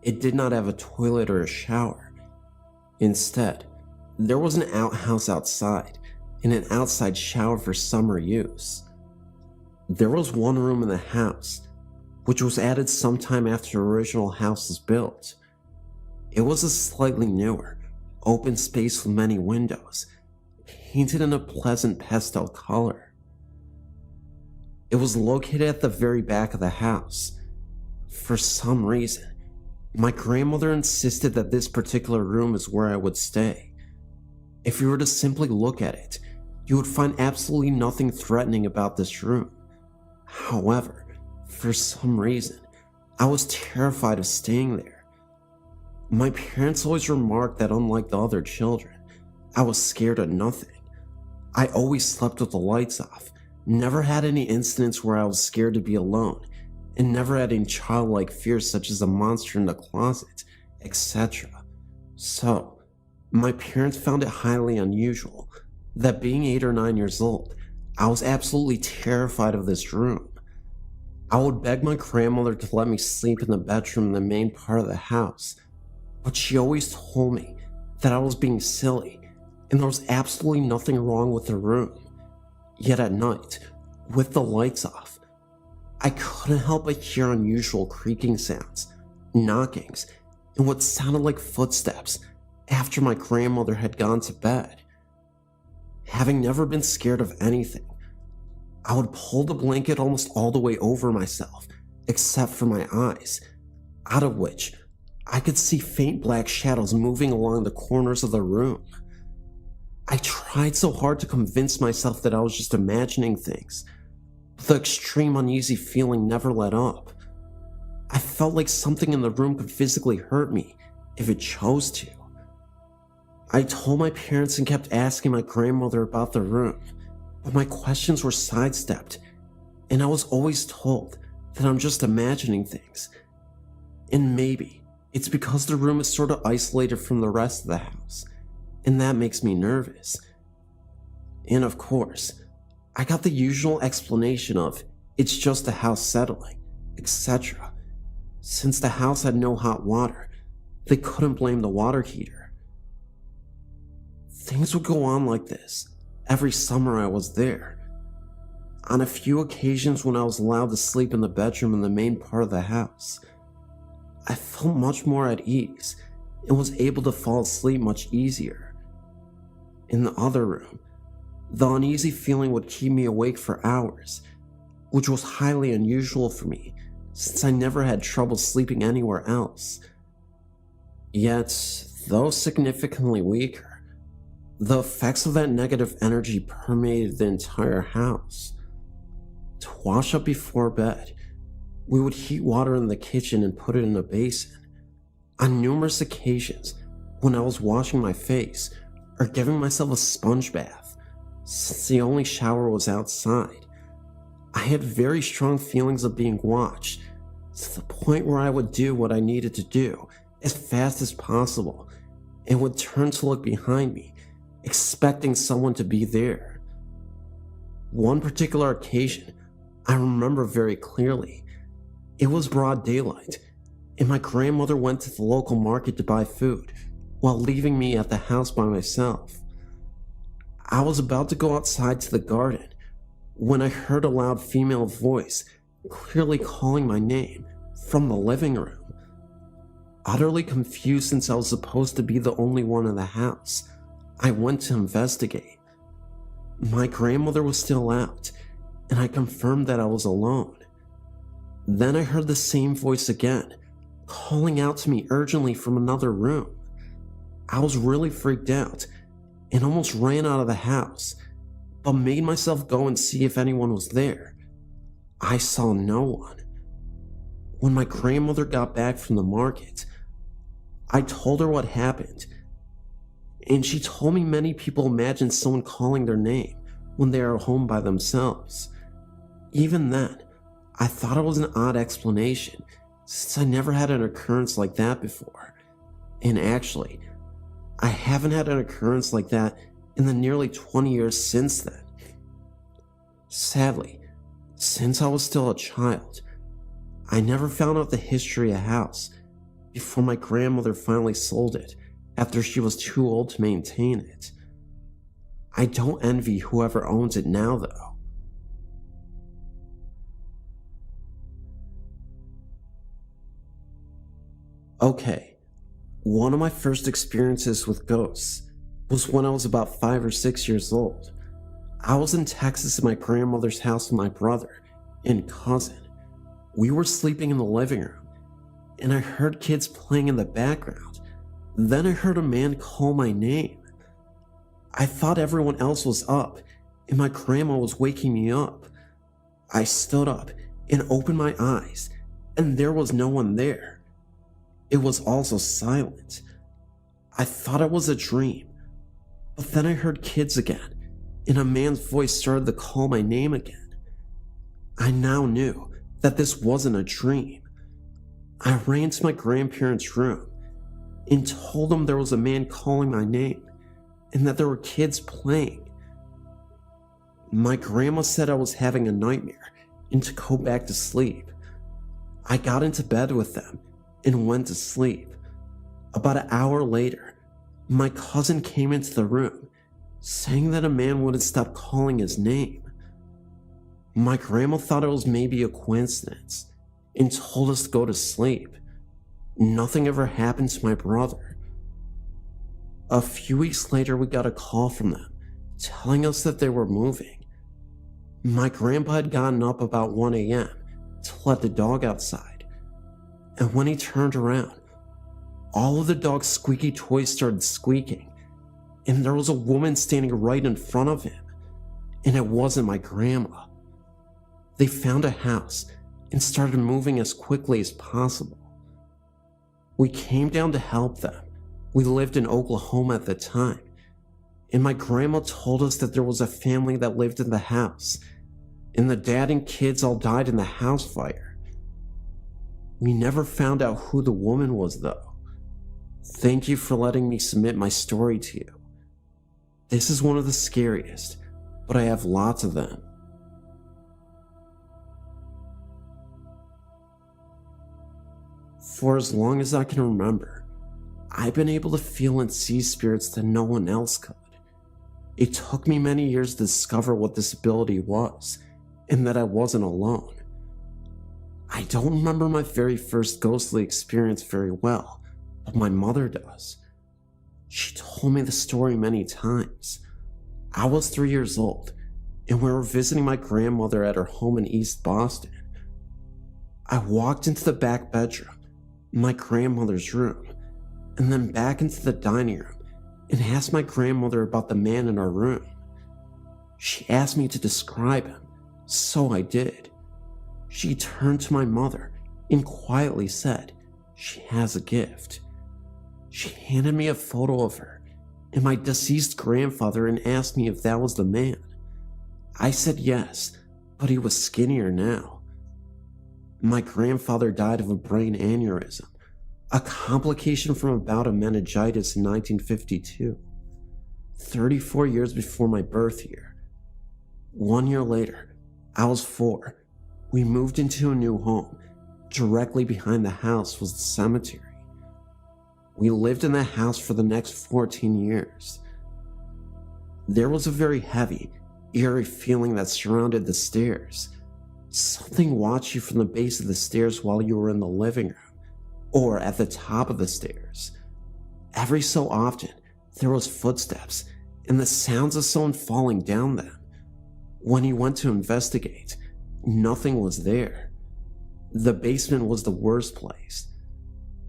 it did not have a toilet or a shower. Instead, there was an outhouse outside and an outside shower for summer use. There was one room in the house, which was added sometime after the original house was built. It was a slightly newer, open space with many windows, painted in a pleasant pastel color. It was located at the very back of the house. For some reason, my grandmother insisted that this particular room is where I would stay. If you were to simply look at it, you would find absolutely nothing threatening about this room. However, for some reason, I was terrified of staying there. My parents always remarked that unlike the other children, I was scared of nothing. I always slept with the lights off, never had any incidents where I was scared to be alone, and never had any childlike fears such as a monster in the closet, etc. So, my parents found it highly unusual that being 8 or 9 years old, I was absolutely terrified of this room. I would beg my grandmother to let me sleep in the bedroom in the main part of the house, but she always told me that I was being silly and there was absolutely nothing wrong with the room. Yet at night, with the lights off, I couldn't help but hear unusual creaking sounds, knockings, and what sounded like footsteps after my grandmother had gone to bed. Having never been scared of anything, I would pull the blanket almost all the way over myself, except for my eyes, out of which I could see faint black shadows moving along the corners of the room. I tried so hard to convince myself that I was just imagining things, but the extreme uneasy feeling never let up. I felt like something in the room could physically hurt me if it chose to. I told my parents and kept asking my grandmother about the room, but my questions were sidestepped, and I was always told that I'm just imagining things. And maybe it's because the room is sort of isolated from the rest of the house, and that makes me nervous. And of course, I got the usual explanation of it's just the house settling, etc. Since the house had no hot water, they couldn't blame the water heater. Things would go on like this every summer I was there. On a few occasions when I was allowed to sleep in the bedroom in the main part of the house, I felt much more at ease and was able to fall asleep much easier. In the other room, the uneasy feeling would keep me awake for hours, which was highly unusual for me since I never had trouble sleeping anywhere else. Yet, though significantly weaker, the effects of that negative energy permeated the entire house. To wash up before bed, we would heat water in the kitchen and put it in a basin. On numerous occasions, when I was washing my face or giving myself a sponge bath, since the only shower was outside, I had very strong feelings of being watched, to the point where I would do what I needed to do as fast as possible and would turn to look behind me, expecting someone to be there. One particular occasion I remember very clearly. It was broad daylight, and my grandmother went to the local market to buy food while leaving me at the house by myself. I was about to go outside to the garden when I heard a loud female voice clearly calling my name from the living room. Utterly confused since I was supposed to be the only one in the house, I went to investigate. My grandmother was still out, and I confirmed that I was alone. Then I heard the same voice again, calling out to me urgently from another room. I was really freaked out and almost ran out of the house, but made myself go and see if anyone was there. I saw no one. When my grandmother got back from the market, I told her what happened, and she told me many people imagine someone calling their name when they are home by themselves. Even then, I thought it was an odd explanation, since I never had an occurrence like that before. And actually, I haven't had an occurrence like that in the nearly 20 years since then. Sadly, since I was still a child, I never found out the history of the house before my grandmother finally sold it after she was too old to maintain it. I don't envy whoever owns it now, though. Okay, one of my first experiences with ghosts was when I was about 5 or 6 years old. I was in Texas at my grandmother's house with my brother and cousin. We were sleeping in the living room, and I heard kids playing in the background. Then I heard a man call my name. I thought everyone else was up, and my grandma was waking me up. I stood up and opened my eyes, and there was no one there. It was also silent. I thought it was a dream, but then I heard kids again, and a man's voice started to call my name again. I now knew that this wasn't a dream. I ran to my grandparents' room and told them there was a man calling my name and that there were kids playing. My grandma said I was having a nightmare and to go back to sleep. I got into bed with them and went to sleep. About an hour later, my cousin came into the room saying that a man wouldn't stop calling his name. My grandma thought it was maybe a coincidence and told us to go to sleep. Nothing ever happened to my brother. A few weeks later, we got a call from them telling us that they were moving. My grandpa had gotten up about 1 a.m. to let the dog outside, and when he turned around, all of the dog's squeaky toys started squeaking, and there was a woman standing right in front of him, and it wasn't my grandma. They found a house and started moving as quickly as possible. We came down to help them. We lived in Oklahoma at the time, and my grandma told us that there was a family that lived in the house, and the dad and kids all died in the house fire. We never found out who the woman was, though. Thank you for letting me submit my story to you. This is one of the scariest, but I have lots of them. For as long as I can remember, I've been able to feel and see spirits that no one else could. It took me many years to discover what this ability was, and that I wasn't alone. I don't remember my very first ghostly experience very well, but my mother does. She told me the story many times. I was 3 years old, and we were visiting my grandmother at her home in East Boston. I walked into the back bedroom, my grandmother's room, and then back into the dining room and asked my grandmother about the man in our room. She asked me to describe him, so I did. She turned to my mother and quietly said, "She has a gift." She handed me a photo of her and my deceased grandfather and asked me if that was the man. I said yes, but he was skinnier now. My grandfather died of a brain aneurysm, a complication from a bout of meningitis in 1952, 34 years before my birth year. 1 year later, I was 4. We moved into a new home. Directly behind the house was the cemetery. We lived in that house for the next 14 years. There was a very heavy, eerie feeling that surrounded the stairs. Something watched you from the base of the stairs while you were in the living room, or at the top of the stairs. Every so often, there was footsteps and the sounds of someone falling down them. When you went to investigate, nothing was there. The basement was the worst place.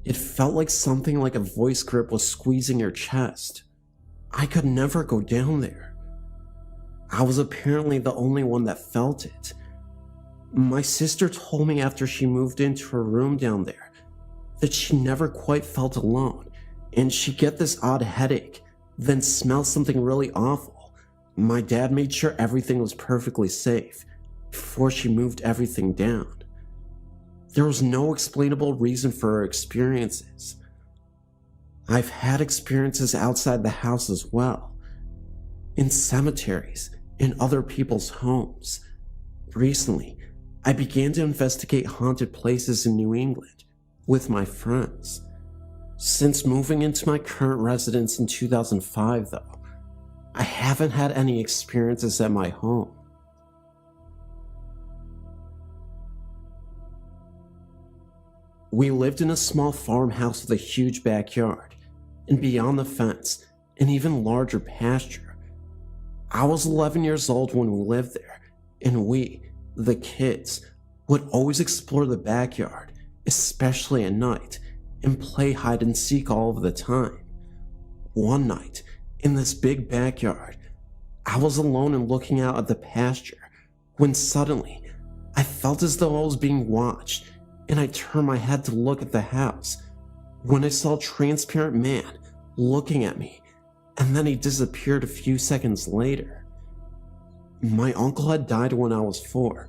It felt like something like a voice grip was squeezing your chest. I could never go down there. I was apparently the only one that felt it. My sister told me after she moved into her room down there that she never quite felt alone, and she'd get this odd headache, then smell something really awful. My dad made sure everything was perfectly safe before she moved everything down. There was no explainable reason for her experiences. I've had experiences outside the house as well, in cemeteries, in other people's homes. Recently, I began to investigate haunted places in New England with my friends. Since moving into my current residence in 2005, though, I haven't had any experiences at my home. We lived in a small farmhouse with a huge backyard, and beyond the fence, an even larger pasture. I was 11 years old when we lived there, and we, the kids, would always explore the backyard, especially at night, and play hide and seek all of the time. One night, in this big backyard, I was alone and looking out at the pasture when suddenly I felt as though I was being watched, and I turned my head to look at the house when I saw a transparent man looking at me, and then he disappeared a few seconds later. My uncle had died when I was 4,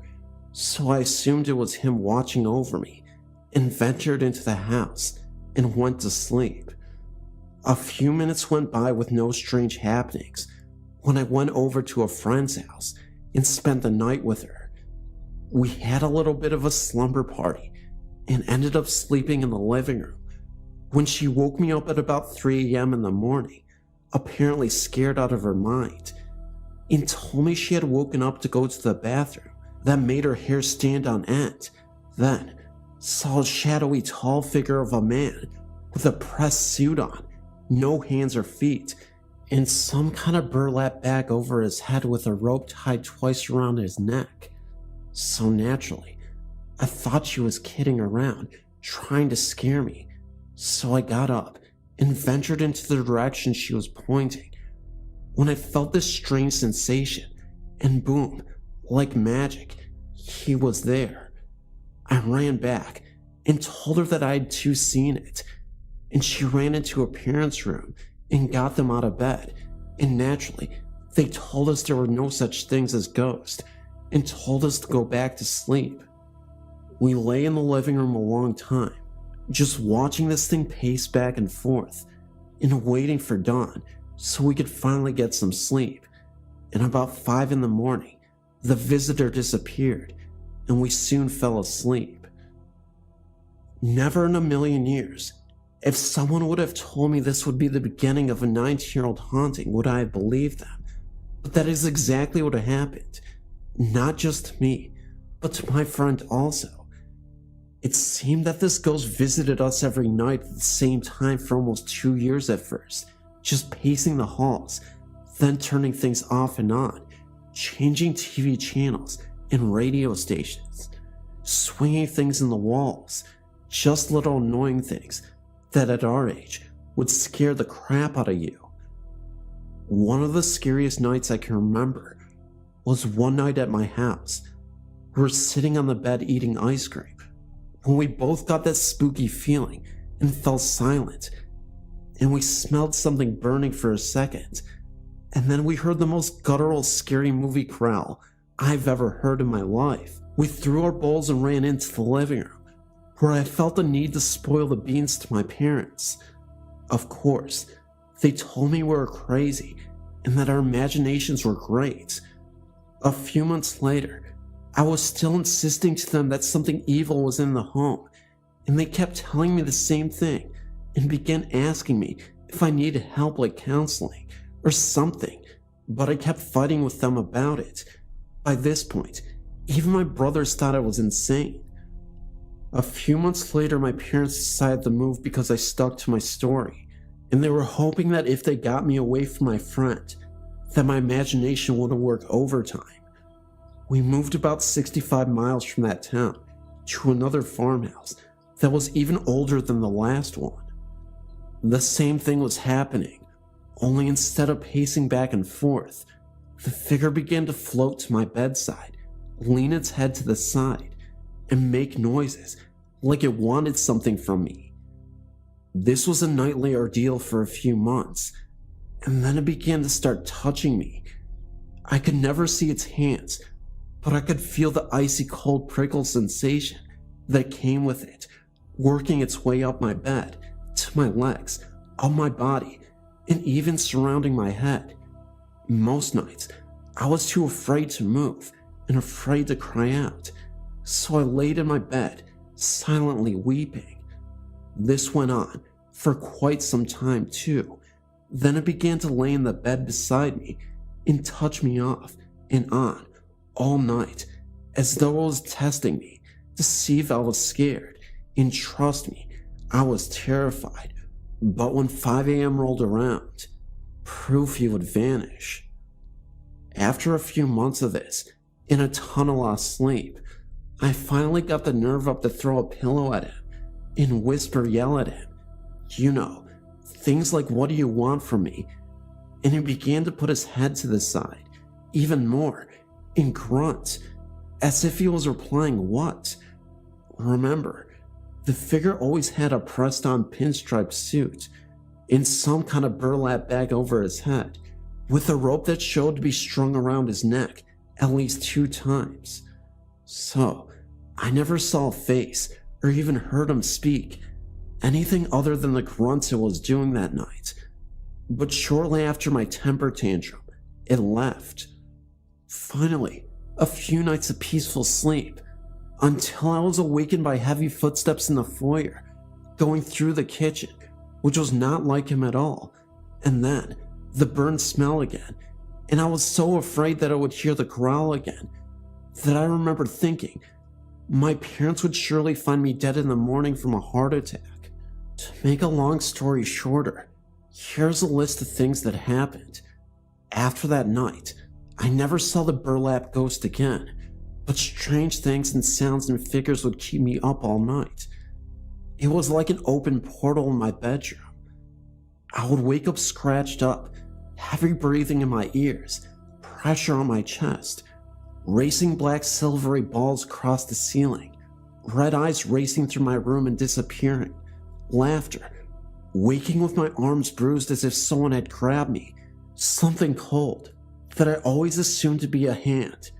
so I assumed it was him watching over me, and ventured into the house and went to sleep. A few minutes went by with no strange happenings when I went over to a friend's house and spent the night with her. We had a little bit of a slumber party and ended up sleeping in the living room when she woke me up at about 3 a.m. in the morning, apparently scared out of her mind, and told me she had woken up to go to the bathroom. That made her hair stand on end. Then saw a shadowy tall figure of a man with a pressed suit on, no hands or feet, and some kind of burlap bag over his head with a rope tied twice around his neck. So naturally, I thought she was kidding around, trying to scare me. So I got up and ventured into the direction she was pointing, when I felt this strange sensation, and boom, like magic, he was there. I ran back and told her that I had too seen it, and she ran into her parents' room and got them out of bed, and naturally, they told us there were no such things as ghosts, and told us to go back to sleep. We lay in the living room a long time, just watching this thing pace back and forth, and waiting for dawn so we could finally get some sleep. And about 5 in the morning, the visitor disappeared, and we soon fell asleep. Never in a million years, if someone would have told me this would be the beginning of a 19-year-old haunting, would I have believed them. But that is exactly what happened. Not just to me, but to my friend also. It seemed that this ghost visited us every night at the same time for almost 2 years at first, just pacing the halls, then turning things off and on, changing TV channels and radio stations, swinging things in the walls, just little annoying things that at our age would scare the crap out of you. One of the scariest nights I can remember was one night at my house. We were sitting on the bed eating ice cream when we both got that spooky feeling and fell silent, and we smelled something burning for a second, and then we heard the most guttural scary movie growl I've ever heard in my life. We threw our bowls and ran into the living room, where I felt the need to spoil the beans to my parents. Of course, they told me we were crazy and that our imaginations were great. A few months later, I was still insisting to them that something evil was in the home, and they kept telling me the same thing and began asking me if I needed help like counseling or something, but I kept fighting with them about it. By this point, even my brothers thought I was insane. A few months later, my parents decided to move because I stuck to my story, and they were hoping that if they got me away from my friend, that my imagination wouldn't work overtime. We moved about 65 miles from that town to another farmhouse that was even older than the last one. The same thing was happening, only instead of pacing back and forth, the figure began to float to my bedside, lean its head to the side, and make noises like it wanted something from me. This was a nightly ordeal for a few months, and then it began to start touching me. I could never see its hands, but I could feel the icy cold prickle sensation that came with it, working its way up my bed, to my legs, up my body, and even surrounding my head. Most nights, I was too afraid to move and afraid to cry out, so I laid in my bed, silently weeping. This went on for quite some time too. Then it began to lay in the bed beside me and touch me off and on all night, as though it was testing me to see if I was scared. And trust me, I was terrified. But when 5 a.m. rolled around, proof he would vanish. After a few months of this, in a tunnel of sleep, I finally got the nerve up to throw a pillow at him and yell at him. You know, things like, "What do you want from me?" And he began to put his head to the side, even more, and grunt, as if he was replying, "What?" Remember, the figure always had a pressed-on pinstripe suit and some kind of burlap bag over his head, with a rope that showed to be strung around his neck at least 2 times. So, I never saw a face or even heard him speak, anything other than the grunts it was doing that night. But shortly after my temper tantrum, it left. Finally, a few nights of peaceful sleep, until I was awakened by heavy footsteps in the foyer, going through the kitchen, which was not like him at all, and then the burnt smell again, and I was so afraid that I would hear the growl again, that I remember thinking my parents would surely find me dead in the morning from a heart attack. To make a long story shorter, here's a list of things that happened. After that night, I never saw the burlap ghost again, but strange things and sounds and figures would keep me up all night. It was like an open portal in my bedroom. I would wake up scratched up, heavy breathing in my ears, pressure on my chest, racing black silvery balls across the ceiling, red eyes racing through my room and disappearing, laughter, waking with my arms bruised as if someone had grabbed me, something cold that I always assumed to be a hand,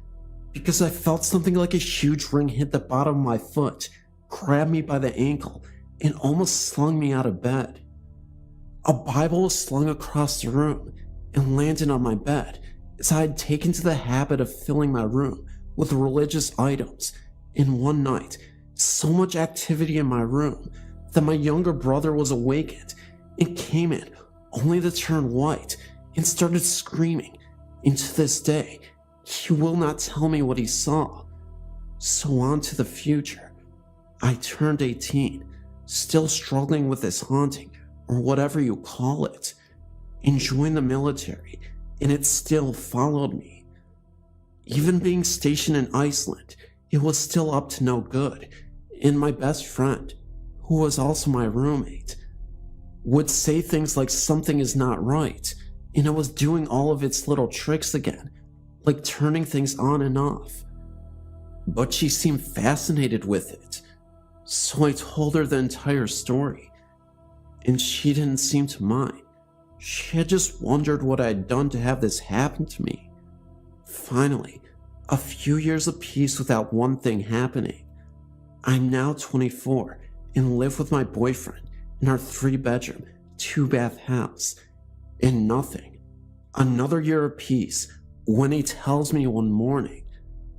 because I felt something like a huge ring hit the bottom of my foot, grabbed me by the ankle, and almost slung me out of bed. A Bible was slung across the room and landed on my bed, as I had taken to the habit of filling my room with religious items. And one night, so much activity in my room that my younger brother was awakened and came in only to turn white and started screaming. And to this day, he will not tell me what he saw. So on to the future. I turned 18, still struggling with this haunting, or whatever you call it, and joined the military, and it still followed me. Even being stationed in Iceland, it was still up to no good, and my best friend, who was also my roommate, would say things like something is not right, and it was doing all of its little tricks again, like turning things on and off. But she seemed fascinated with it, so I told her the entire story, and she didn't seem to mind. She had just wondered what I had done to have this happen to me. Finally, a few years of peace without one thing happening. I'm now 24 and live with my boyfriend in our 3-bedroom, 2-bath house, and nothing. Another year of peace when he tells me one morning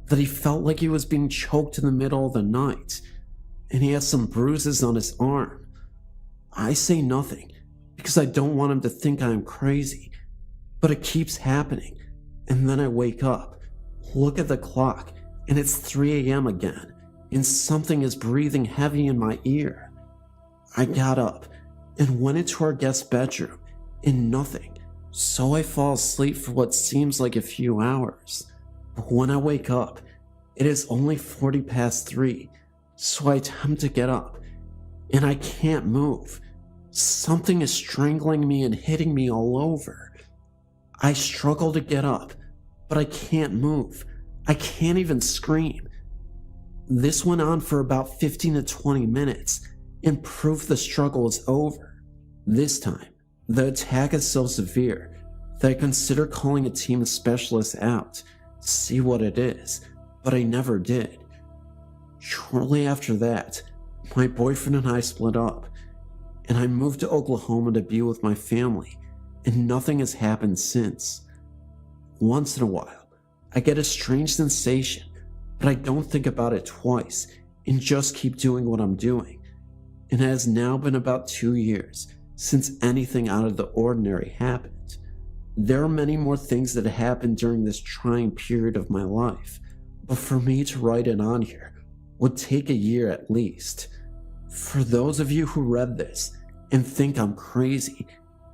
that he felt like he was being choked in the middle of the night, and he has some bruises on his arm. I say nothing because I don't want him to think I am crazy, but it keeps happening, and then I wake up, look at the clock, and it's 3 a.m. again, and something is breathing heavy in my ear. I got up and went into our guest bedroom, and nothing, so I fall asleep for what seems like a few hours. But when I wake up, it is only 40 past 3, so I attempt to get up, and I can't move. Something is strangling me and hitting me all over. I struggle to get up, but I can't move. I can't even scream. This went on for about 15 to 20 minutes, and proof the struggle is over. This time, the attack is so severe that I consider calling a team of specialists out to see what it is, but I never did. Shortly after that, my boyfriend and I split up, and I moved to Oklahoma to be with my family, and nothing has happened since. Once in a while, I get a strange sensation, but I don't think about it twice and just keep doing what I'm doing. And it has now been about 2 years since anything out of the ordinary happened. There are many more things that happened during this trying period of my life, but for me to write it on here would take a year at least. For those of you who read this and think I'm crazy,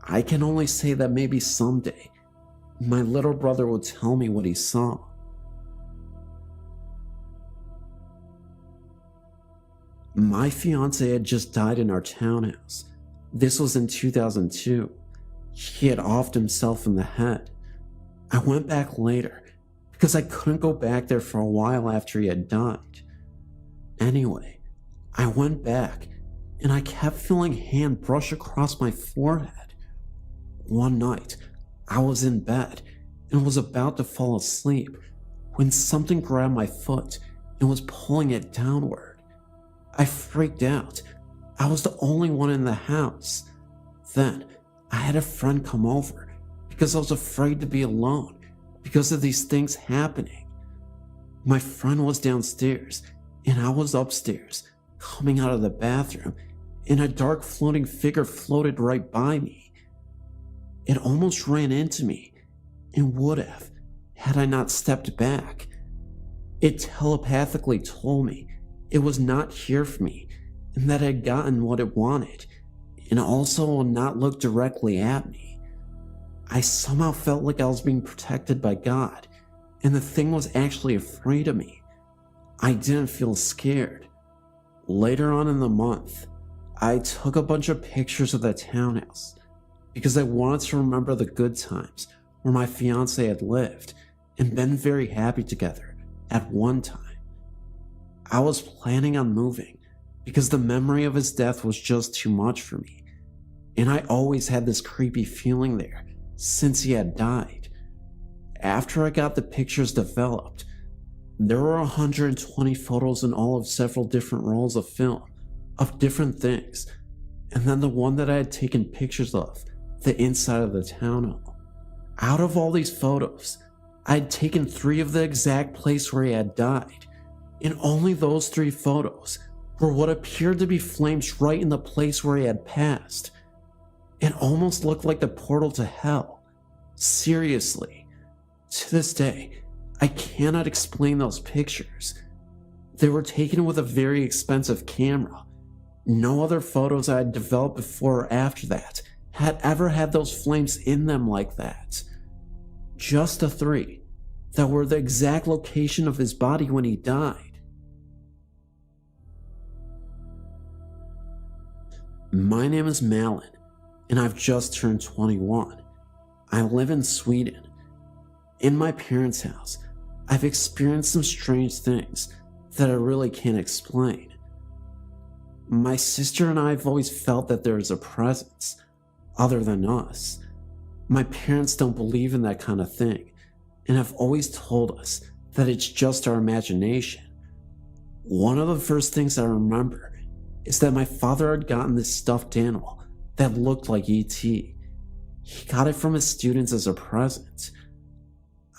I can only say that maybe someday my little brother will tell me what he saw. My fiance had just died in our townhouse. This was in 2002. He had offed himself in the head. I went back later because I couldn't go back there for a while after he had died. Anyway, I went back and I kept feeling a hand brush across my forehead. One night, I was in bed and was about to fall asleep when something grabbed my foot and was pulling it downward. I freaked out. I was the only one in the house. Then, I had a friend come over because I was afraid to be alone because of these things happening. My friend was downstairs and I was upstairs, coming out of the bathroom, and a dark floating figure floated right by me. It almost ran into me and would have had I not stepped back. It telepathically told me it was not here for me and that I had gotten what it wanted, and also would not look directly at me. I somehow felt like I was being protected by God, and the thing was actually afraid of me. I didn't feel scared. Later on in the month, I took a bunch of pictures of that townhouse because I wanted to remember the good times where my fiance had lived and been very happy together at one time. I was planning on moving because the memory of his death was just too much for me, and I always had this creepy feeling there since he had died. After I got the pictures developed, there were 120 photos in all of several different rolls of film of different things, and then the one that I had taken pictures of, the inside of the townhome. Out of all these photos, I had taken 3 of the exact place where he had died, and only those 3 photos were what appeared to be flames right in the place where he had passed. It almost looked like the portal to hell. Seriously, to this day, I cannot explain those pictures. They were taken with a very expensive camera. No other photos I had developed before or after that had ever had those flames in them like that. Just the 3 that were the exact location of his body when he died. My name is Malin, and I've just turned 21. I live in Sweden. In my parents' house, I've experienced some strange things that I really can't explain. My sister and I have always felt that there is a presence other than us. My parents don't believe in that kind of thing and have always told us that it's just our imagination. One of the first things I remember is that my father had gotten this stuffed animal that looked like E.T. He got it from his students as a present.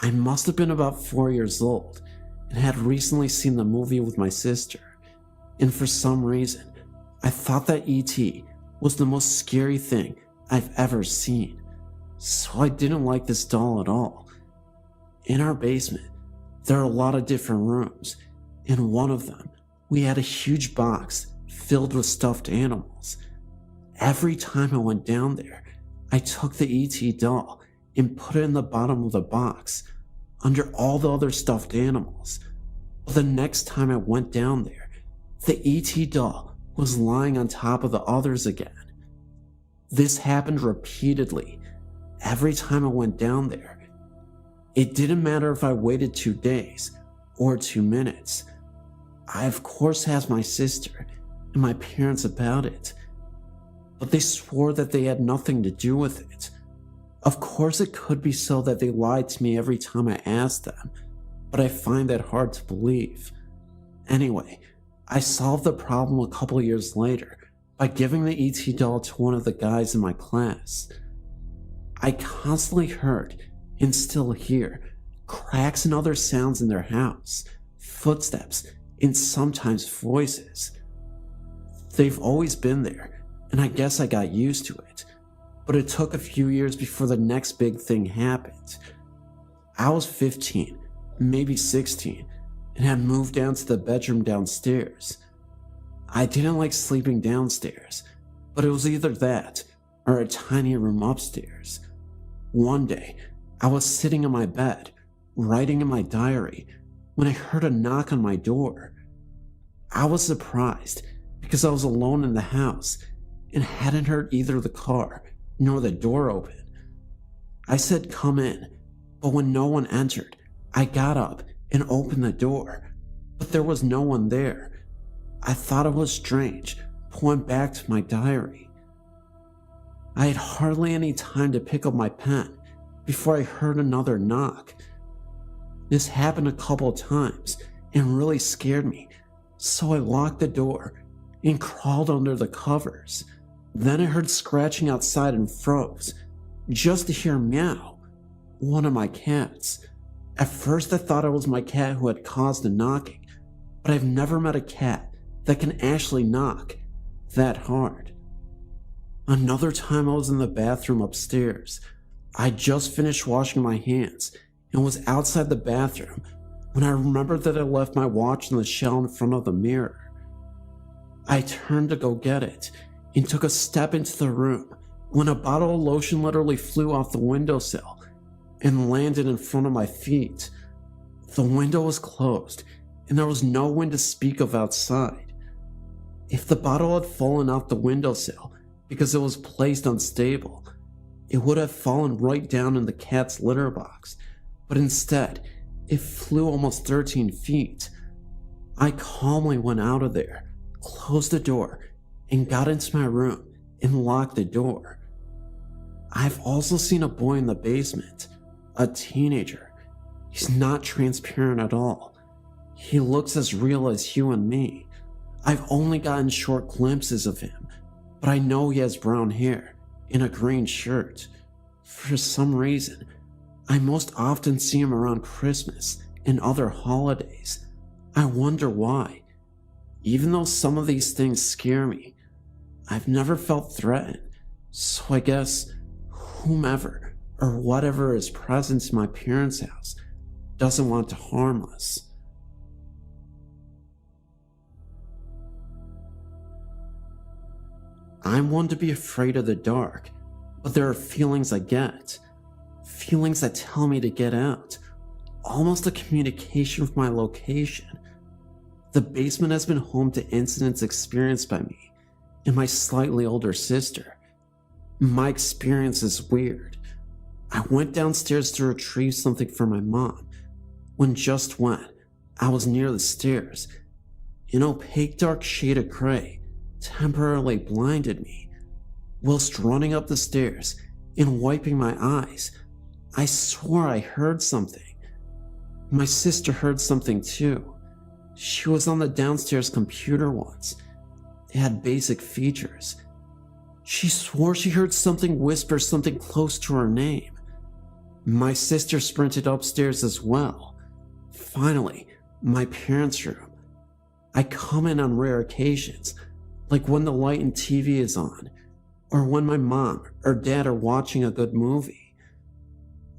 I must have been about 4 years old and had recently seen the movie with my sister, and for some reason, I thought that E.T. was the most scary thing I've ever seen, so I didn't like this doll at all. In our basement, there are a lot of different rooms. In one of them, we had a huge box filled with stuffed animals. Every time I went down there, I took the E.T. doll and put it in the bottom of the box, under all the other stuffed animals. But the next time I went down there, the E.T. doll was lying on top of the others again. This happened repeatedly, every time I went down there. It didn't matter if I waited 2 days or 2 minutes. I of course asked my sister and my parents about it, but they swore that they had nothing to do with it. Of course it could be so that they lied to me every time I asked them, but I find that hard to believe. Anyway, I solved the problem a couple years later by giving the ET doll to one of the guys in my class. I constantly heard, and still hear, cracks and other sounds in their house, footsteps, and sometimes voices. They've always been there, and I guess I got used to it, but it took a few years before the next big thing happened. I was 15, maybe 16, and had moved down to the bedroom downstairs. I didn't like sleeping downstairs, but it was either that or a tiny room upstairs. One day, I was sitting in my bed, writing in my diary, when I heard a knock on my door. I was surprised because I was alone in the house and hadn't heard either the car nor the door open. I said, "Come in," but when no one entered, I got up and opened the door, but there was no one there. I thought it was strange, but went back to my diary. I had hardly any time to pick up my pen before I heard another knock. This happened a couple times and really scared me, so I locked the door and crawled under the covers. Then I heard scratching outside and froze, just to hear meow, one of my cats. At first I thought it was my cat who had caused the knocking, but I've never met a cat that can actually knock that hard. Another time I was in the bathroom upstairs. I just finished washing my hands and was outside the bathroom when I remembered that I left my watch on the shelf in front of the mirror. I turned to go get it and took a step into the room when a bottle of lotion literally flew off the windowsill and landed in front of my feet. The window was closed and there was no wind to speak of outside. If the bottle had fallen off the windowsill because it was placed unstable, it would have fallen right down in the cat's litter box, but instead, it flew almost 13 feet. I calmly went out of there, closed the door, and got into my room and locked the door. I've also seen a boy in the basement, a teenager. He's not transparent at all. He looks as real as you and me. I've only gotten short glimpses of him, but I know he has brown hair and a green shirt. For some reason, I most often see him around Christmas and other holidays. I wonder why. Even though some of these things scare me, I've never felt threatened, so I guess whomever or whatever is present in my parents' house doesn't want to harm us. I'm one to be afraid of the dark, but there are feelings I get. Feelings that tell me to get out. Almost a communication with my location. The basement has been home to incidents experienced by me and my slightly older sister. My experience is weird. I went downstairs to retrieve something for my mom, when I was near the stairs, an opaque dark shade of gray temporarily blinded me. Whilst running up the stairs and wiping my eyes, I swore I heard something. My sister heard something too. She was on the downstairs computer once. It had basic features. She swore she heard something whisper something close to her name. My sister sprinted upstairs as well. Finally, my parents' room. I come in on rare occasions, like when the light and TV is on, or when my mom or dad are watching a good movie.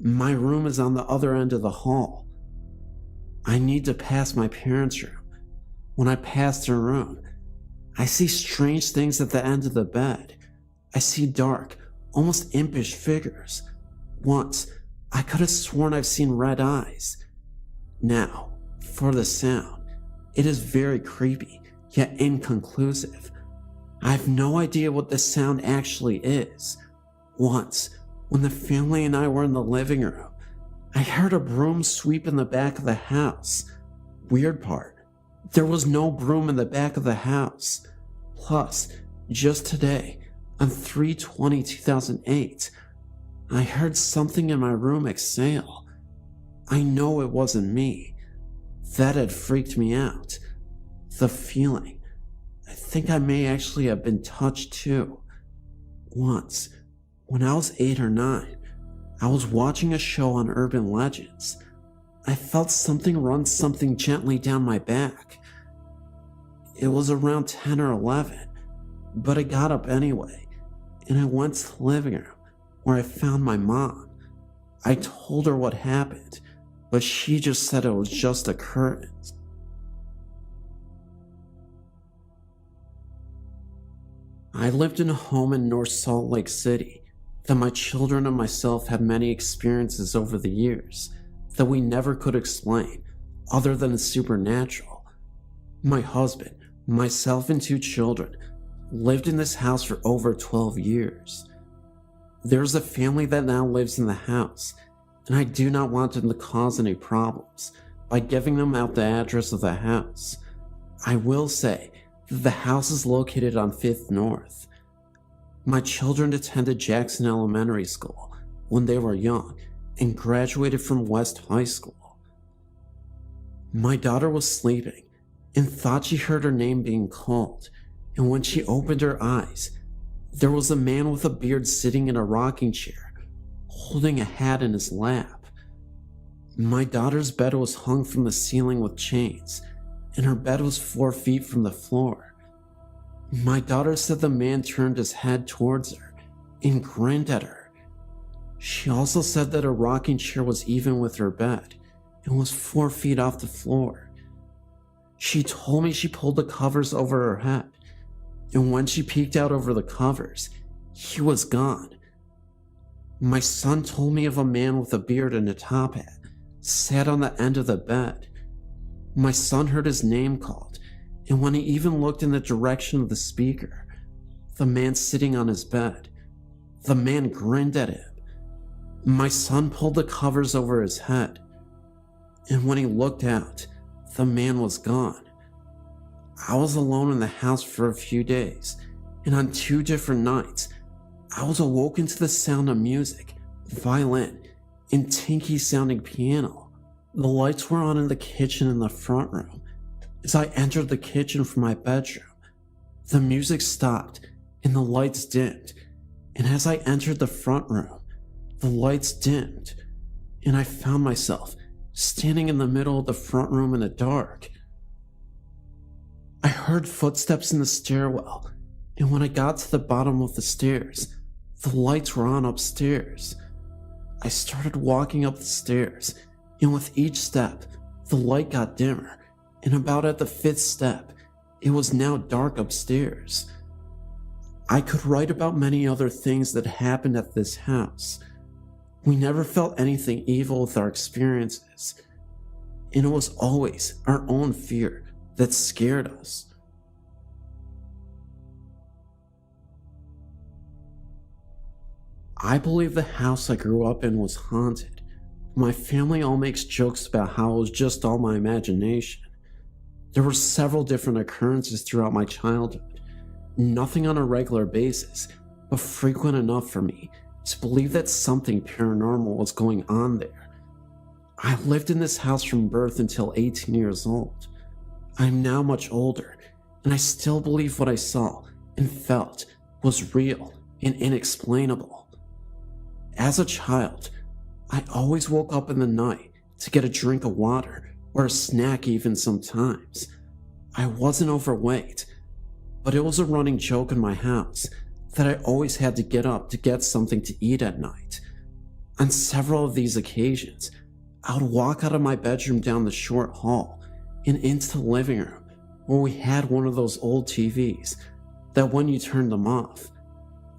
My room is on the other end of the hall. I need to pass my parents' room. When I pass their room, I see strange things at the end of the bed. I see dark, almost impish figures. Once, I could have sworn I've seen red eyes. Now, for the sound. It is very creepy, yet inconclusive. I have no idea what the sound actually is. Once, when the family and I were in the living room, I heard a broom sweep in the back of the house. Weird part, there was no broom in the back of the house. Plus, just today, on 3/20/2008, I heard something in my room exhale. I know it wasn't me. That had freaked me out. The feeling. I think I may actually have been touched too. Once, when I was 8 or 9, I was watching a show on urban legends. I felt something run something gently down my back. It was around 10 or 11, but I got up anyway, and I went to the living room where I found my mom. I told her what happened, but she just said it was just a curtain. I lived in a home in North Salt Lake City that my children and myself had many experiences over the years that we never could explain other than the supernatural. My husband, myself, and 2 children lived in this house for over 12 years. There's a family that now lives in the house, and I do not want them to cause any problems by giving them out the address of the house. I will say that the house is located on 5th North. My children attended Jackson Elementary School when they were young and graduated from West High School. My daughter was sleeping and thought she heard her name being called, and when she opened her eyes, there was a man with a beard sitting in a rocking chair, holding a hat in his lap. My daughter's bed was hung from the ceiling with chains, and her bed was 4 feet from the floor. My daughter said the man turned his head towards her and grinned at her. She also said that her rocking chair was even with her bed and was 4 feet off the floor. She told me she pulled the covers over her head, and when she peeked out over the covers, he was gone. My son told me of a man with a beard and a top hat sat on the end of the bed. My son heard his name called, and when he even looked in the direction of the speaker, the man sitting on his bed, the man grinned at him. My son pulled the covers over his head, and when he looked out, the man was gone. I was alone in the house for a few days, and on 2 different nights, I was awoken to the sound of music, violin, and tinky sounding piano. The lights were on in the kitchen and the front room. As I entered the kitchen from my bedroom, the music stopped and the lights dimmed, and as I entered the front room, the lights dimmed, and I found myself standing in the middle of the front room in the dark. I heard footsteps in the stairwell, and when I got to the bottom of the stairs, the lights were on upstairs. I started walking up the stairs, and with each step, the light got dimmer, and about at the 5th step, it was now dark upstairs. I could write about many other things that happened at this house. We never felt anything evil with our experiences, and it was always our own fear that scared us. I believe the house I grew up in was haunted. My family all makes jokes about how it was just all my imagination. There were several different occurrences throughout my childhood, nothing on a regular basis, but frequent enough for me to believe that something paranormal was going on there. I lived in this house from birth until 18 years old. I'm now much older, and I still believe what I saw and felt was real and inexplainable. As a child, I always woke up in the night to get a drink of water or a snack even sometimes. I wasn't overweight, but it was a running joke in my house that I always had to get up to get something to eat at night. On several of these occasions, I would walk out of my bedroom down the short hall and into the living room where we had one of those old TVs that when you turned them off,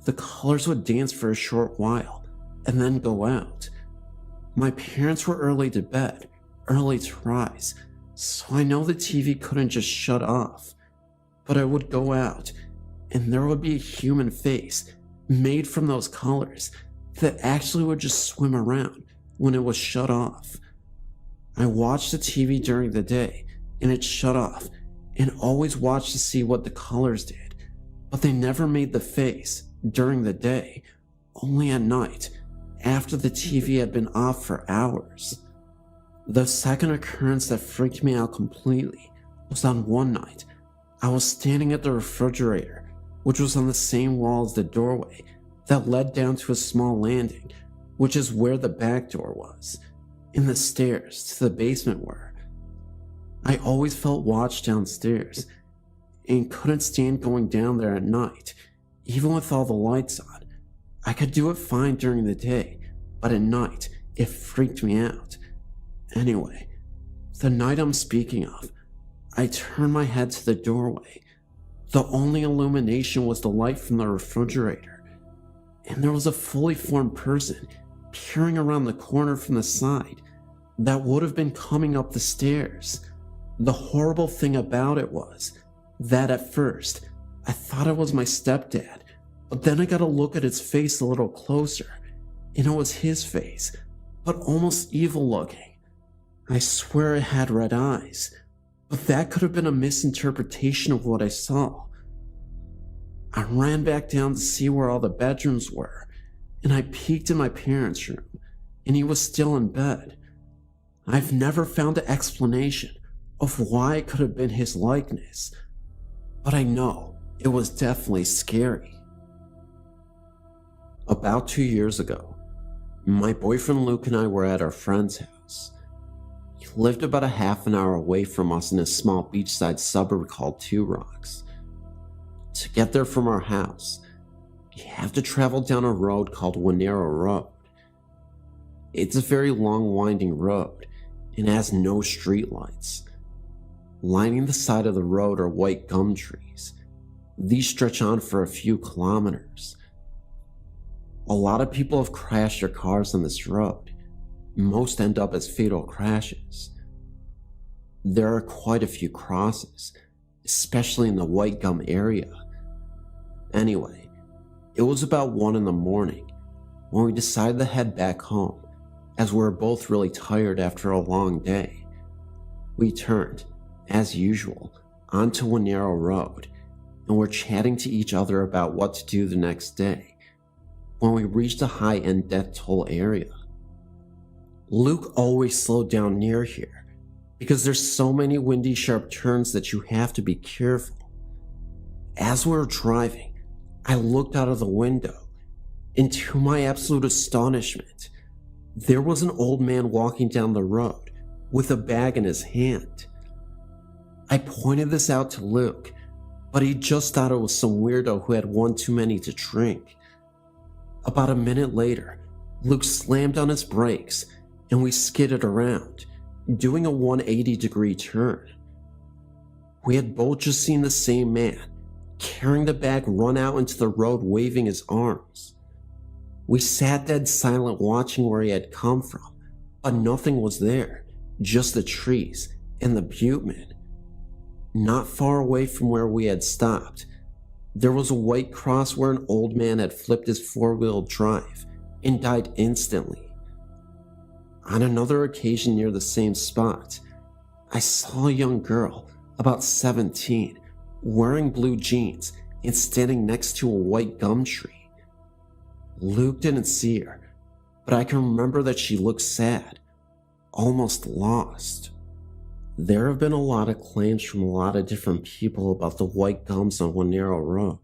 the colors would dance for a short while and then go out. My parents were early to bed, early to rise, so I know the TV couldn't just shut off. But I would go out, and there would be a human face made from those colors that actually would just swim around when it was shut off. I watched the TV during the day, and it shut off, and always watched to see what the colors did, but they never made the face during the day, only at night, after the TV had been off for hours. The second occurrence that freaked me out completely was on one night, I was standing at the refrigerator, which was on the same wall as the doorway that led down to a small landing, which is where the back door was, and the stairs to the basement were. I always felt watched downstairs and couldn't stand going down there at night, even with all the lights on. I could do it fine during the day, but at night, it freaked me out. Anyway, the night I'm speaking of, I turned my head to the doorway. The only illumination was the light from the refrigerator, and there was a fully formed person peering around the corner from the side that would have been coming up the stairs. The horrible thing about it was that at first, I thought it was my stepdad, but then I got a look at his face a little closer, and it was his face, but almost evil looking. I swear it had red eyes, but that could have been a misinterpretation of what I saw. I ran back down to see where all the bedrooms were, and I peeked in my parents' room, and he was still in bed. I've never found an explanation of why it could have been his likeness, but I know it was definitely scary. About 2 years ago, my boyfriend Luke and I were at our friend's house. He lived about a half an hour away from us in a small beachside suburb called Two Rocks. To get there from our house, you have to travel down a road called Winero Road. It's a very long winding road and has no streetlights. Lining the side of the road are white gum trees. These stretch on for a few kilometers. A lot of people have crashed their cars on this road. Most end up as fatal crashes. There are quite a few crosses, especially in the white gum area. Anyway, it was about 1 in the morning when we decided to head back home, as we were both really tired after a long day. We turned, as usual, onto Winero Road, and were chatting to each other about what to do the next day when we reached a high-end death toll area. Luke always slowed down near here because there's so many windy, sharp turns that you have to be careful. As we were driving, I looked out of the window, and to my absolute astonishment, there was an old man walking down the road with a bag in his hand. I pointed this out to Luke, but he just thought it was some weirdo who had one too many to drink. About a minute later, Luke slammed on his brakes and we skidded around, doing a 180-degree turn. We had both just seen the same man, carrying the bag, run out into the road waving his arms. We sat dead silent watching where he had come from, but nothing was there, just the trees and the butte. Not far away from where we had stopped, there was a white cross where an old man had flipped his four-wheel drive and died instantly. On another occasion near the same spot, I saw a young girl, about 17, wearing blue jeans and standing next to a white gum tree. Luke didn't see her, but I can remember that she looked sad, almost lost. There have been a lot of claims from a lot of different people about the white gums on Winero Road,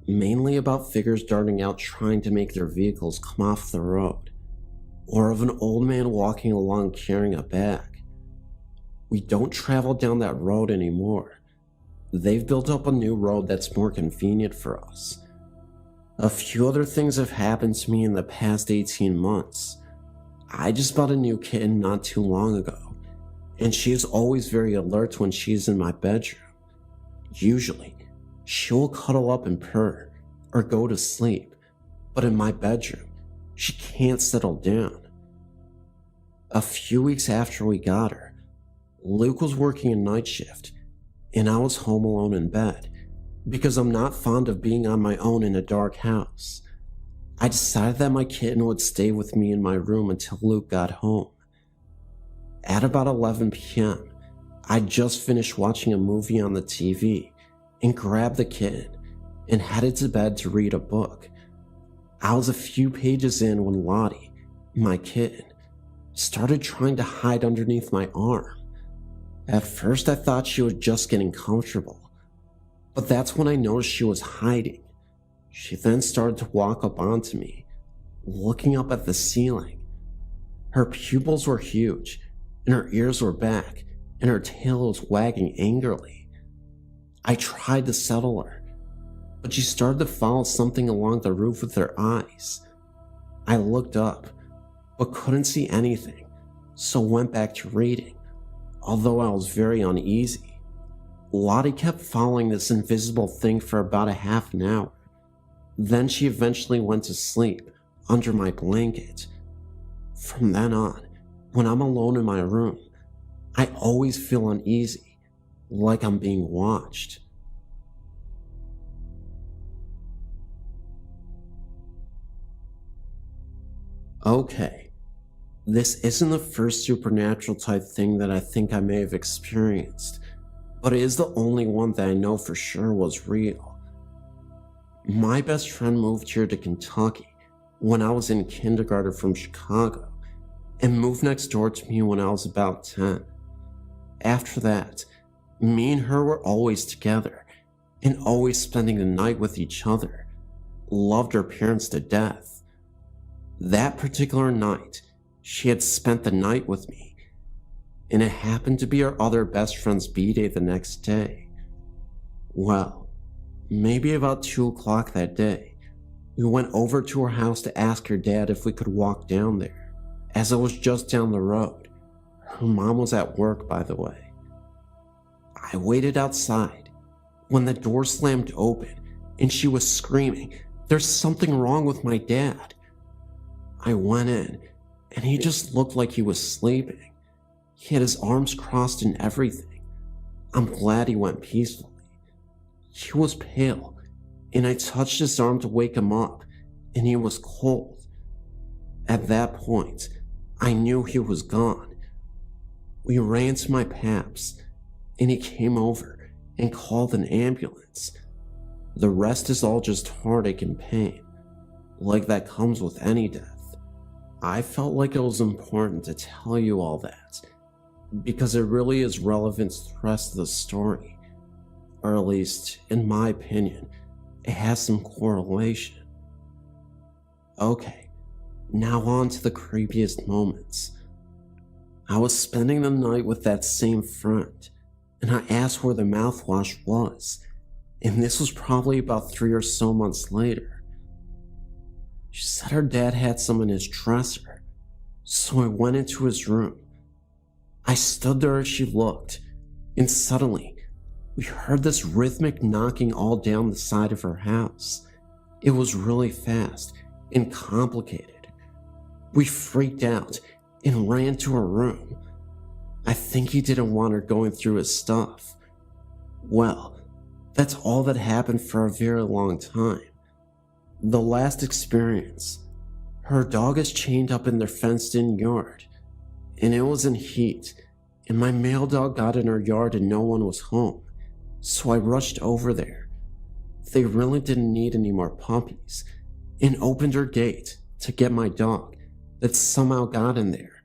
mainly about figures darting out trying to make their vehicles come off the road, or of an old man walking along carrying a bag. We don't travel down that road anymore. They've built up a new road that's more convenient for us. A few other things have happened to me in the past 18 months. I just bought a new kitten not too long ago, and she is always very alert when she's in my bedroom. Usually, she will cuddle up and purr, or go to sleep, but in my bedroom, she can't settle down. A few weeks after we got her, Luke was working a night shift, and I was home alone in bed, because I'm not fond of being on my own in a dark house. I decided that my kitten would stay with me in my room until Luke got home. At about 11 p.m., I just finished watching a movie on the TV and grabbed the kitten and headed to bed to read a book. I was a few pages in when Lottie, my kitten, started trying to hide underneath my arm. At first I thought she was just getting comfortable, but that's when I noticed she was hiding. She then started to walk up onto me, looking up at the ceiling. Her pupils were huge, and her ears were back, and her tail was wagging angrily. I tried to settle her, but she started to follow something along the roof with her eyes. I looked up, but couldn't see anything, so went back to reading, although I was very uneasy. Lottie kept following this invisible thing for about a half an hour. Then she eventually went to sleep under my blanket. From then on, when I'm alone in my room, I always feel uneasy, like I'm being watched. Okay, this isn't the first supernatural type thing that I think I may have experienced, but it is the only one that I know for sure was real. My best friend moved here to Kentucky when I was in kindergarten from Chicago and moved next door to me when I was about 10. After that, me and her were always together and always spending the night with each other. Loved her parents to death. That particular night, she had spent the night with me, and it happened to be our other best friend's b-day the next day. Well, maybe about 2 o'clock that day, we went over to her house to ask her dad if we could walk down there, as it was just down the road. Her mom was at work, by the way. I waited outside when the door slammed open and she was screaming, "There's something wrong with my dad." I went in and he just looked like he was sleeping. He had his arms crossed and everything. I'm glad he went peacefully. He was pale, and I touched his arm to wake him up, and he was cold. At that point, I knew he was gone. We ran to my paps, and he came over and called an ambulance. The rest is all just heartache and pain, like that comes with any death. I felt like it was important to tell you all that, because it really is relevant to the rest of the story. Or at least, in my opinion, it has some correlation. Okay, now on to the creepiest moments. I was spending the night with that same friend, and I asked where the mouthwash was, and this was probably about 3 or so months later. She said her dad had some in his dresser, so I went into his room. I stood there as she looked, and suddenly, we heard this rhythmic knocking all down the side of her house. It was really fast and complicated. We freaked out and ran to her room. I think he didn't want her going through his stuff. Well, that's all that happened for a very long time. The last experience, her dog is chained up in their fenced-in yard, and it was in heat, and my male dog got in her yard and no one was home. So I rushed over there. They really didn't need any more puppies, and opened her gate to get my dog that somehow got in there.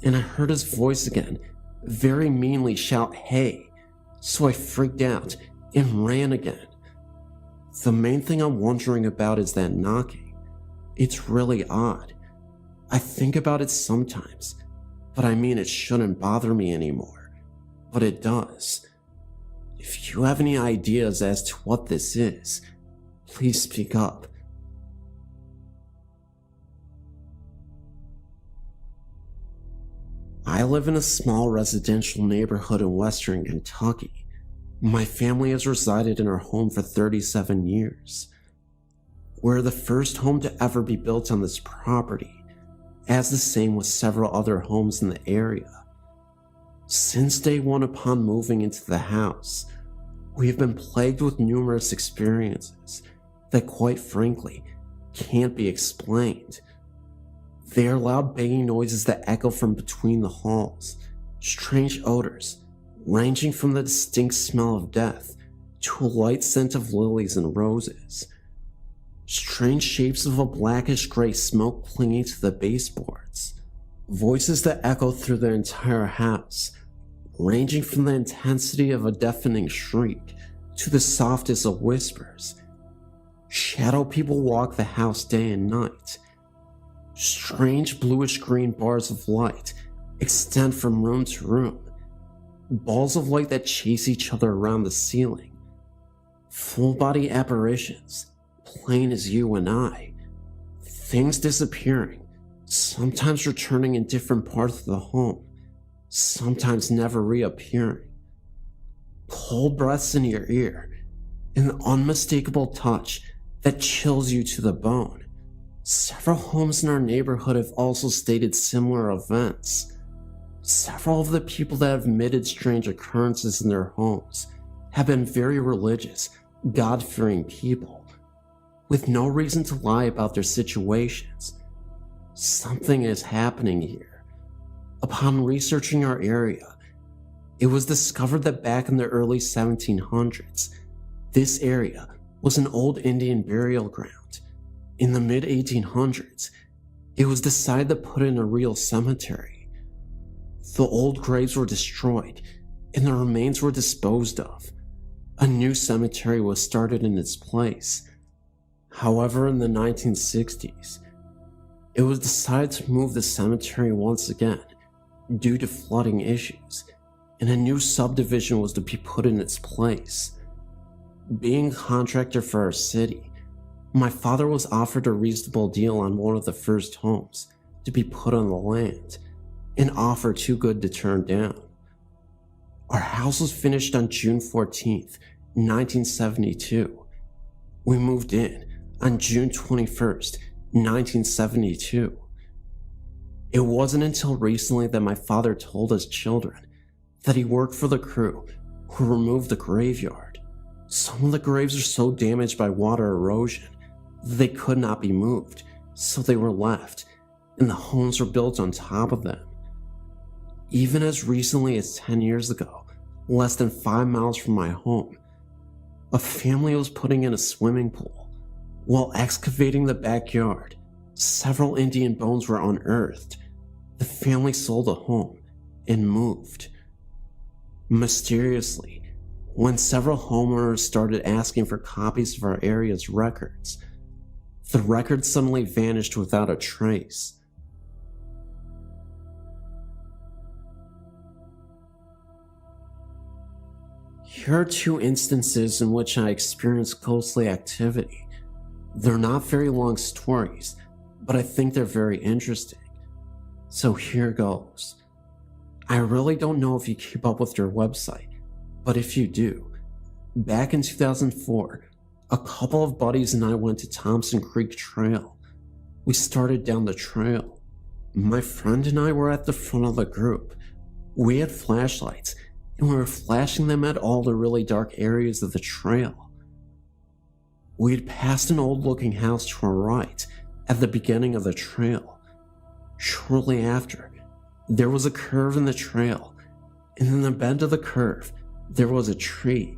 And I heard his voice again, very meanly shout, "Hey," so I freaked out and ran again. The main thing I'm wondering about is that knocking. It's really odd. I think about it sometimes, but I mean it shouldn't bother me anymore, but it does. If you have any ideas as to what this is, please speak up. I live in a small residential neighborhood in western Kentucky. My family has resided in our home for 37 years. We're the first home to ever be built on this property, as the same with several other homes in the area. Since day one upon moving into the house, we have been plagued with numerous experiences that, quite frankly, can't be explained. They are loud banging noises that echo from between the halls, strange odors, ranging from the distinct smell of death to a light scent of lilies and roses. Strange shapes of a blackish gray smoke clinging to the baseboards. Voices that echo through the entire house, ranging from the intensity of a deafening shriek to the softest of whispers. Shadow people walk the house day and night. Strange bluish-green bars of light extend from room to room. Balls of light that chase each other around the ceiling. Full-body apparitions, plain as you and I. Things disappearing, sometimes returning in different parts of the home, sometimes never reappearing. Cold breaths in your ear, an unmistakable touch that chills you to the bone. Several homes in our neighborhood have also stated similar events. Several of the people that have admitted strange occurrences in their homes have been very religious, God-fearing people, with no reason to lie about their situations. Something is happening here. Upon researching our area, it was discovered that back in the early 1700s, this area was an old Indian burial ground. In the mid-1800s, it was decided to put in a real cemetery. The old graves were destroyed, and the remains were disposed of. A new cemetery was started in its place. However, in the 1960s, it was decided to move the cemetery once again due to flooding issues, and a new subdivision was to be put in its place. Being a contractor for our city, my father was offered a reasonable deal on one of the first homes to be put on the land, an offer too good to turn down. Our house was finished on June 14th, 1972. We moved in on June 21st, 1972. It wasn't until recently that my father told us children that he worked for the crew who removed the graveyard. Some of the graves are so damaged by water erosion that they could not be moved, so they were left, and the homes were built on top of them. Even as recently as 10 years ago, less than 5 miles from my home, a family was putting in a swimming pool. While excavating the backyard, several Indian bones were unearthed. The family sold the home and moved. Mysteriously, when several homeowners started asking for copies of our area's records, the records suddenly vanished without a trace. Here are 2 instances in which I experienced ghostly activity. They're not very long stories, but I think they're very interesting. So here goes. I really don't know if you keep up with your website, but if you do, back in 2004, a couple of buddies and I went to Thompson Creek Trail. We started down the trail. My friend and I were at the front of the group. We had flashlights, and we were flashing them at all the really dark areas of the trail. We had passed an old-looking house to our right at the beginning of the trail. Shortly after, there was a curve in the trail, and in the bend of the curve, there was a tree.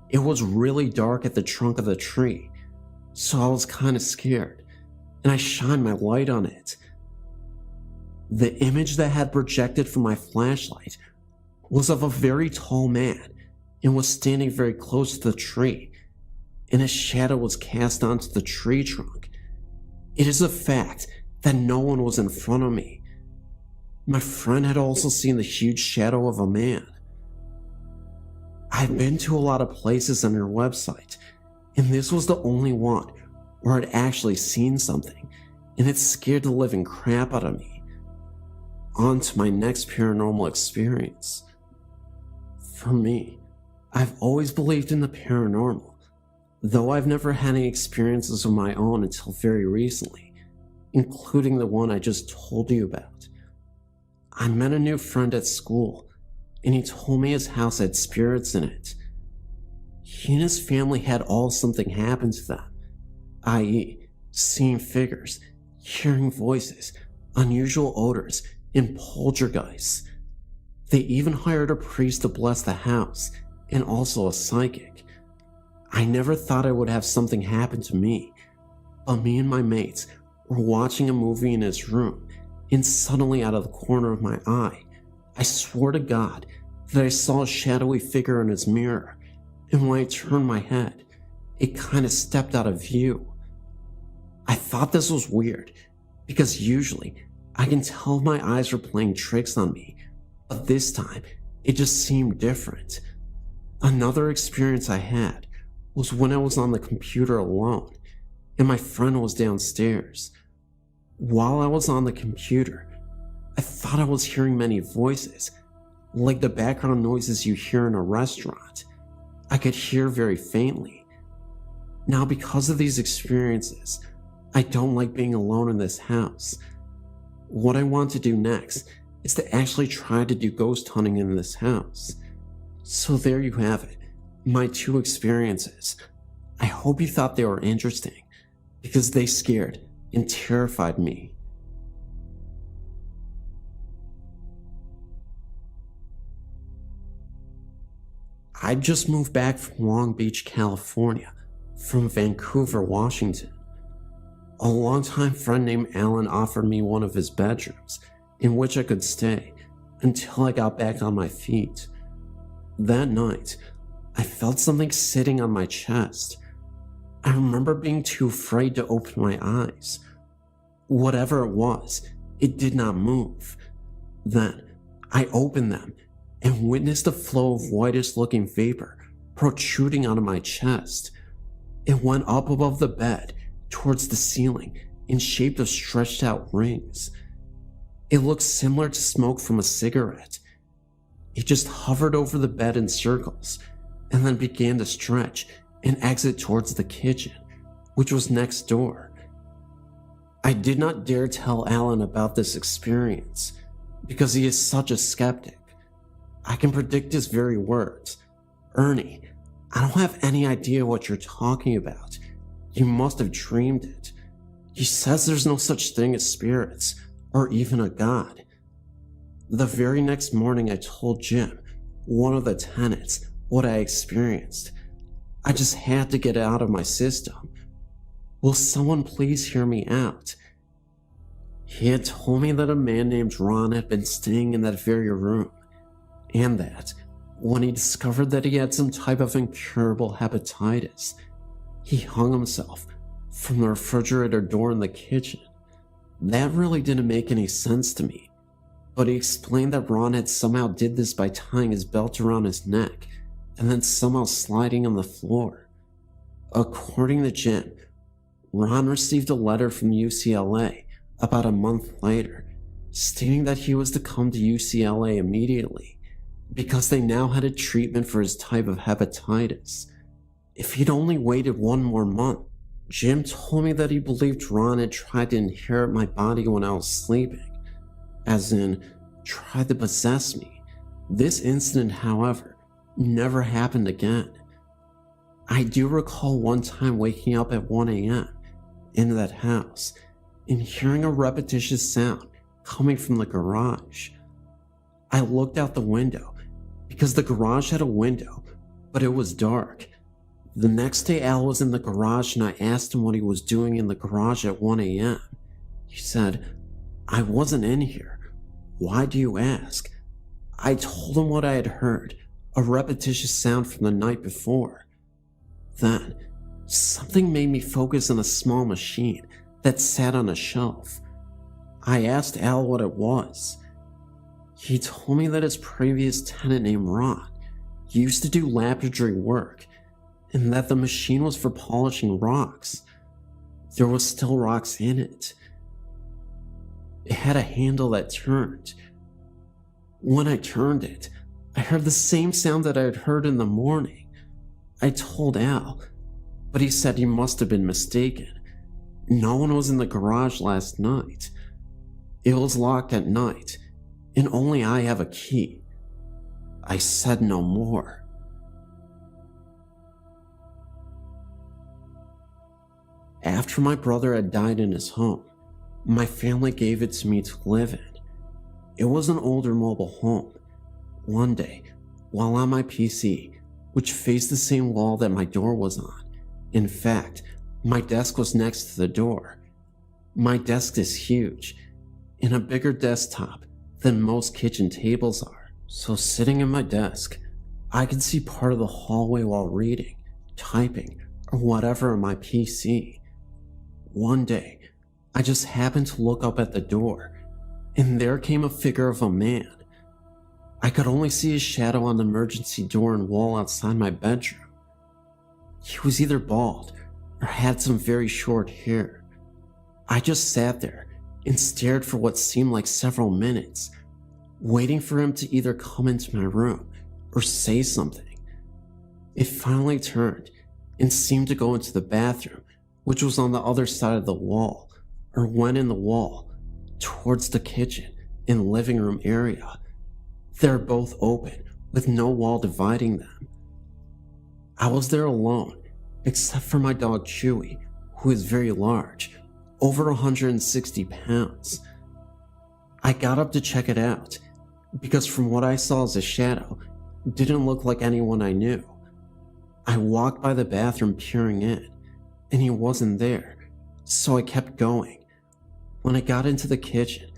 It was really dark at the trunk of the tree, so I was kind of scared, and I shined my light on it. The image that had projected from my flashlight was of a very tall man and was standing very close to the tree, and a shadow was cast onto the tree trunk. It is a fact that no one was in front of me. My friend had also seen the huge shadow of a man. I've been to a lot of places on your website, and this was the only one where I'd actually seen something, and it scared the living crap out of me. On to my next paranormal experience. For me, I've always believed in the paranormal, though I've never had any experiences of my own until very recently, including the one I just told you about. I met a new friend at school, and he told me his house had spirits in it. He and his family had all something happen to them, i.e., seeing figures, hearing voices, unusual odors, and poltergeists. They even hired a priest to bless the house, and also a psychic. I never thought I would have something happen to me, but me and my mates were watching a movie in his room, and suddenly out of the corner of my eye, I swore to God that I saw a shadowy figure in his mirror, and when I turned my head, it kind of stepped out of view. I thought this was weird, because usually I can tell if my eyes are playing tricks on me, but this time it just seemed different. Another experience I had was when I was on the computer alone, and my friend was downstairs. While I was on the computer, I thought I was hearing many voices, like the background noises you hear in a restaurant. I could hear very faintly. Now, because of these experiences, I don't like being alone in this house. What I want to do next is to actually try to do ghost hunting in this house. So there you have it, my 2 experiences. I hope you thought they were interesting, because they scared and terrified me. I just moved back from Long Beach, California, from Vancouver, Washington. A longtime friend named Alan offered me one of his bedrooms in which I could stay until I got back on my feet. That night, I felt something sitting on my chest. I remember being too afraid to open my eyes. Whatever it was, it did not move. Then, I opened them and witnessed a flow of whitish-looking vapor protruding out of my chest. It went up above the bed towards the ceiling in shape of stretched out rings. It looked similar to smoke from a cigarette. It just hovered over the bed in circles and then began to stretch and exit towards the kitchen, which was next door. I did not dare tell Alan about this experience because he is such a skeptic. I can predict his very words. Ernie, I don't have any idea what you're talking about. You must have dreamed it. He says there's no such thing as spirits or even a god. The very next morning I told Jim, one of the tenants, what I experienced. I just had to get it out of my system. Will someone please hear me out? He had told me that a man named Ron had been staying in that very room, and that, when he discovered that he had some type of incurable hepatitis, he hung himself from the refrigerator door in the kitchen. That really didn't make any sense to me, but he explained that Ron had somehow did this by tying his belt around his neck and then somehow sliding on the floor. According to Jim, Ron received a letter from UCLA about a month later, stating that he was to come to UCLA immediately because they now had a treatment for his type of hepatitis. If he'd only waited 1 more month, Jim told me that he believed Ron had tried to inherit my body when I was sleeping, as in, tried to possess me. This incident, however, never happened again. I do recall one time waking up at 1 a.m. in that house and hearing a repetitious sound coming from the garage. I looked out the window because the garage had a window, but it was dark. The next day Al was in the garage and I asked him what he was doing in the garage at 1 a.m. He said, "I wasn't in here. Why do you ask?" I told him what I had heard, a repetitious sound from the night before. Then, something made me focus on a small machine that sat on a shelf. I asked Al what it was. He told me that his previous tenant named Ron used to do laboratory work, and that the machine was for polishing rocks. There was still rocks in it. It had a handle that turned. When I turned it, I heard the same sound that I had heard in the morning. I told Al, but he said he must have been mistaken. No one was in the garage last night. It was locked at night, and only I have a key. I said no more. After my brother had died in his home, my family gave it to me to live in. It was an older mobile home. One day, while on my PC, which faced the same wall that my door was on, in fact, my desk was next to the door. My desk is huge, and a bigger desktop than most kitchen tables are. So sitting at my desk, I could see part of the hallway while reading, typing, or whatever on my PC. One day, I just happened to look up at the door, and there came a figure of a man. I could only see his shadow on the emergency door and wall outside my bedroom. He was either bald or had some very short hair. I just sat there and stared for what seemed like several minutes, waiting for him to either come into my room or say something. It finally turned and seemed to go into the bathroom, which was on the other side of the wall, or went in the wall, towards the kitchen and living room area. They're both open, with no wall dividing them. I was there alone, except for my dog Chewy, who is very large, over 160 pounds. I got up to check it out, because from what I saw as a shadow, it didn't look like anyone I knew. I walked by the bathroom peering in, and he wasn't there, so I kept going. When I got into the kitchen,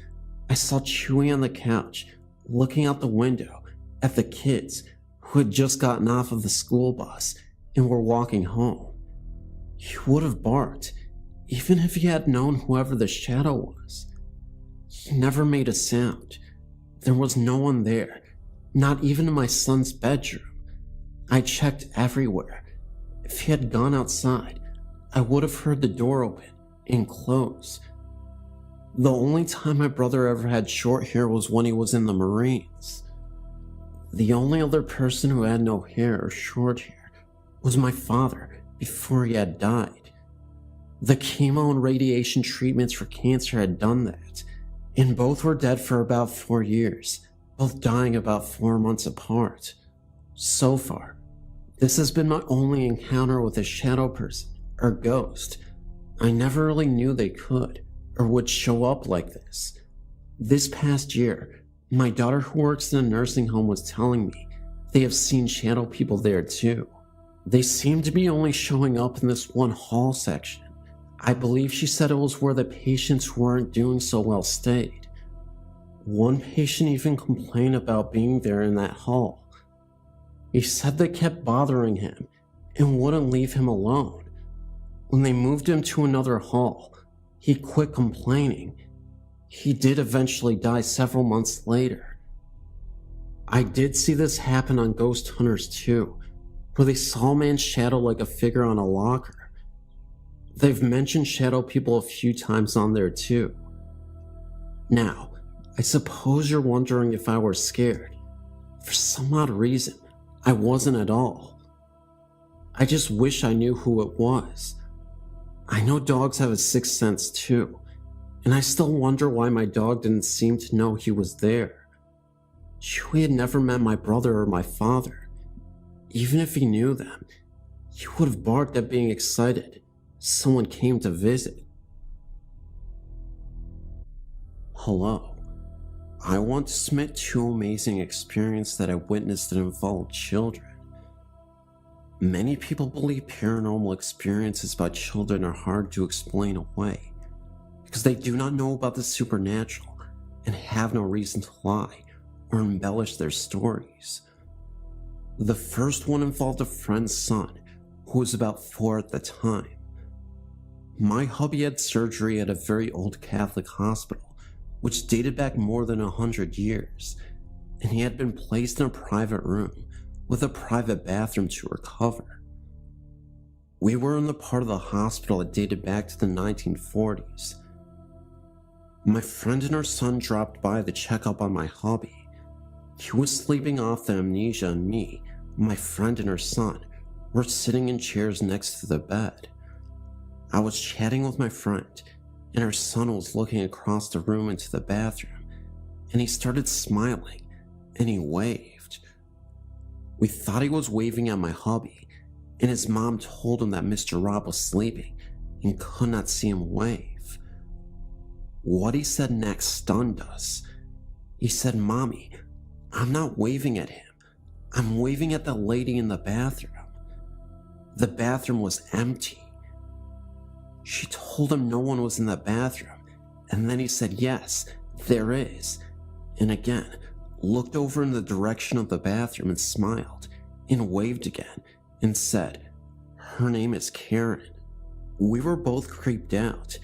I saw Chewy on the couch, looking out the window at the kids who had just gotten off of the school bus and were walking home. He would have barked, even if he had known whoever the shadow was. He never made a sound. There was no one there, not even in my son's bedroom. I checked everywhere. If he had gone outside, I would have heard the door open and close. The only time my brother ever had short hair was when he was in the Marines. The only other person who had no hair or short hair was my father before he had died. The chemo and radiation treatments for cancer had done that, and both were dead for about 4 years, both dying about 4 months apart. So far, this has been my only encounter with a shadow person or ghost. I never really knew they could or would show up like this. This past year, my daughter who works in a nursing home was telling me they have seen shadow people there too. They seem to be only showing up in this one hall section. I believe she said it was where the patients who weren't doing so well stayed. One patient even complained about being there in that hall. He said they kept bothering him and wouldn't leave him alone. When they moved him to another hall, he quit complaining. He did eventually die several months later. I did see this happen on Ghost Hunters too, where they saw a man's shadow like a figure on a locker. They've mentioned shadow people a few times on there too. Now, I suppose you're wondering if I were scared. For some odd reason, I wasn't at all. I just wish I knew who it was. I know dogs have a sixth sense too, and I still wonder why my dog didn't seem to know he was there. Chewy had never met my brother or my father. Even if he knew them, he would have barked at being excited someone came to visit. Hello. I want to submit 2 amazing experiences that I witnessed that involved children. Many people believe paranormal experiences by children are hard to explain away because they do not know about the supernatural and have no reason to lie or embellish their stories. The first one involved a friend's son who was about 4 at the time. My hubby had surgery at a very old Catholic hospital, which dated back more than 100 years, and he had been placed in a private room with a private bathroom to recover. We were in the part of the hospital that dated back to the 1940s. My friend and her son dropped by to check up on my hubby. He was sleeping off the amnesia, and me, my friend and her son, were sitting in chairs next to the bed. I was chatting with my friend, and her son was looking across the room into the bathroom, and he started smiling, and he waved. We thought he was waving at my hubby, and his mom told him that Mr. Rob was sleeping and could not see him wave. What he said next stunned us. He said, "Mommy, I'm not waving at him. I'm waving at the lady in the bathroom." The bathroom was empty. She told him no one was in the bathroom, and then he said, "Yes, there is," and again looked over in the direction of the bathroom and smiled and waved again and said, "Her name is Karen." We were both creeped out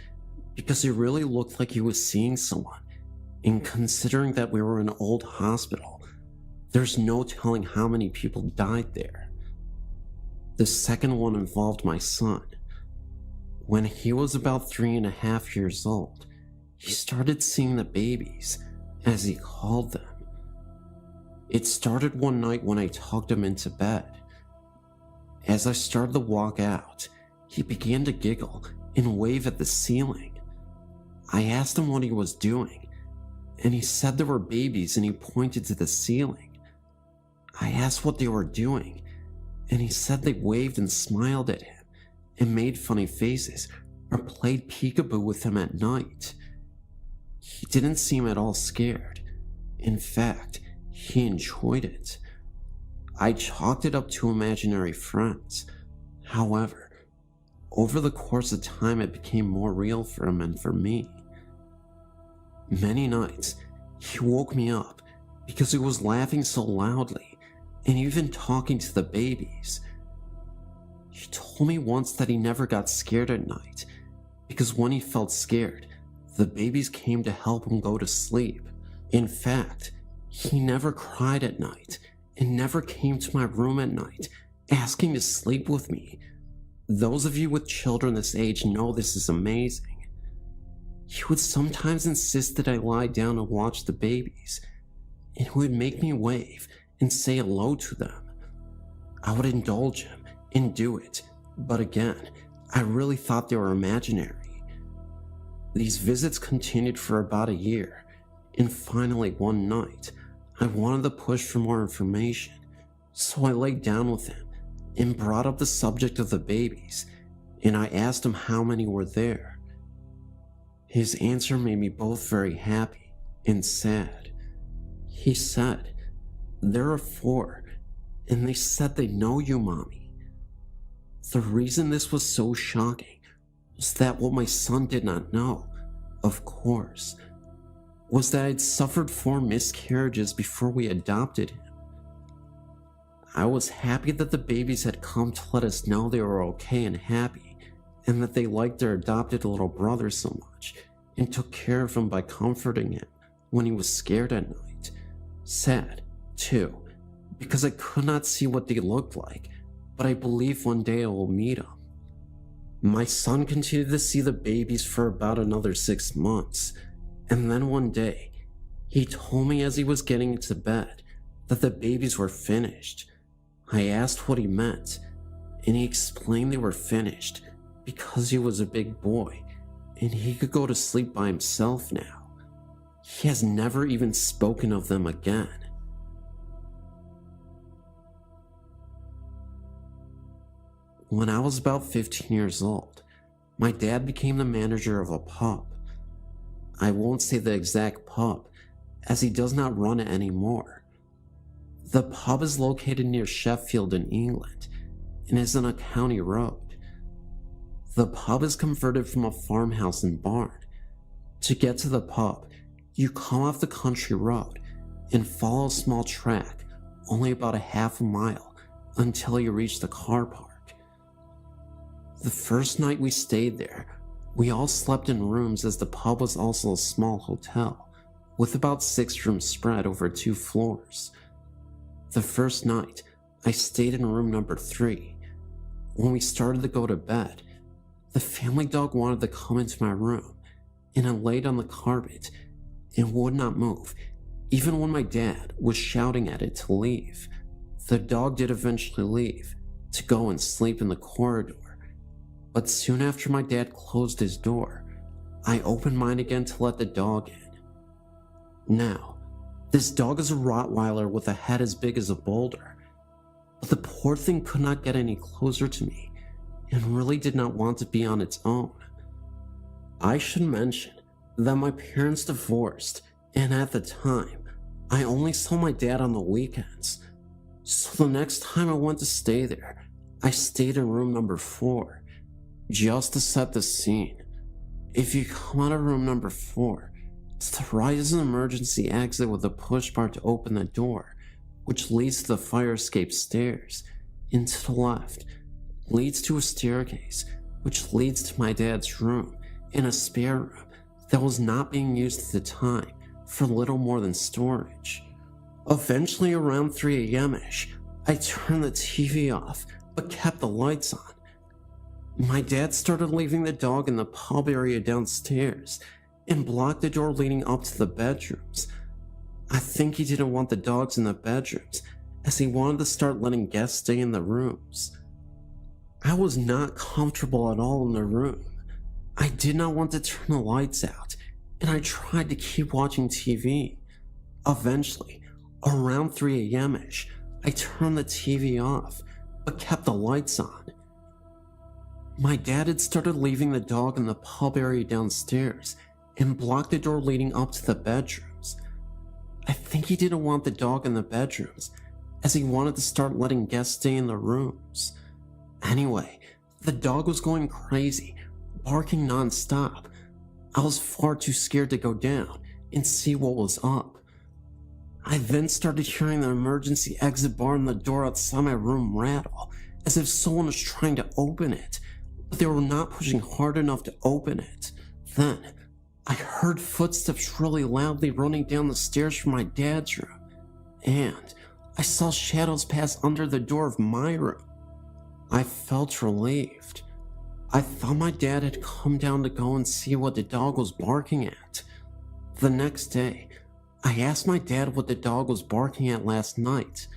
because he really looked like he was seeing someone, and considering that we were in an old hospital, there's no telling how many people died there. The second one involved my son. When he was about 3.5 years old, he started seeing the babies, as he called them. It started one night when I tucked him into bed. As I started to walk out, he began to giggle and wave at the ceiling. I asked him what he was doing, and he said there were babies, and he pointed to the ceiling. I asked what they were doing, and he said they waved and smiled at him and made funny faces or played peekaboo with him at night. He didn't seem at all scared. In fact, he enjoyed it. I chalked it up to imaginary friends. However, over the course of time, it became more real for him and for me. Many nights, he woke me up because he was laughing so loudly and even talking to the babies. He told me once that he never got scared at night because when he felt scared, the babies came to help him go to sleep. In fact, he never cried at night and never came to my room at night asking to sleep with me. Those of you with children this age know this is amazing. He would sometimes insist that I lie down and watch the babies, and he would make me wave and say hello to them. I would indulge him and do it, but again, I really thought they were imaginary. These visits continued for about a year, and finally one night, I wanted to push for more information, so I laid down with him and brought up the subject of the babies, and I asked him how many were there. His answer made me both very happy and sad. He said, "There are 4, and they said they know you, Mommy." The reason this was so shocking was that what my son did not know, of course, was that I'd suffered 4 miscarriages before we adopted him. I was happy that the babies had come to let us know they were okay and happy, and that they liked their adopted little brother so much, and took care of him by comforting him when he was scared at night. Sad, too, because I could not see what they looked like, but I believe one day I will meet them. My son continued to see the babies for about another 6 months, and then one day, he told me as he was getting into bed that the babies were finished. I asked what he meant, and he explained they were finished because he was a big boy and he could go to sleep by himself now. He has never even spoken of them again. When I was about 15 years old, my dad became the manager of a pub. I won't say the exact pub, as he does not run it anymore. The pub is located near Sheffield in England and is on a county road. The pub is converted from a farmhouse and barn. To get to the pub, you come off the country road and follow a small track only about a half a mile until you reach the car park. The first night we stayed there, we all slept in rooms as the pub was also a small hotel with about 6 rooms spread over 2 floors. The first night, I stayed in room number 3. When we started to go to bed, the family dog wanted to come into my room, and it laid on the carpet and would not move, even when my dad was shouting at it to leave. The dog did eventually leave to go and sleep in the corridor, but soon after my dad closed his door, I opened mine again to let the dog in. Now, this dog is a Rottweiler with a head as big as a boulder, but the poor thing could not get any closer to me and really did not want to be on its own. I should mention that my parents divorced, and at the time, I only saw my dad on the weekends, so the next time I went to stay there, I stayed in room number 4, just to set the scene. If you come out of room number 4, To the right is an emergency exit with a push bar to open the door, which leads to the fire escape stairs, and to the left leads to a staircase, which leads to my dad's room and a spare room that was not being used at the time for little more than storage. Eventually, around 3 a.m.-ish, I turned the TV off but kept the lights on. My dad started leaving the dog in the pub area downstairs and blocked the door leading up to the bedrooms. I think he didn't want the dogs in the bedrooms, as he wanted to start letting guests stay in the rooms. I was not comfortable at all in the room. I did not want to turn the lights out, and I tried to keep watching TV. Eventually, around 3 a.m.-ish, I turned the TV off, but kept the lights on. My dad had started leaving the dog in the pub area downstairs and blocked the door leading up to the bedrooms. I think he didn't want the dog in the bedrooms, as he wanted to start letting guests stay in the rooms. Anyway, the dog was going crazy, barking non-stop. I was far too scared to go down and see what was up. I then started hearing the emergency exit bar on the door outside my room rattle, as if someone was trying to open it, but they were not pushing hard enough to open it. Then, I heard footsteps really loudly running down the stairs from my dad's room, and I saw shadows pass under the door of my room. I felt relieved. I thought my dad had come down to go and see what the dog was barking at. The next day, I asked my dad what the dog was barking at last night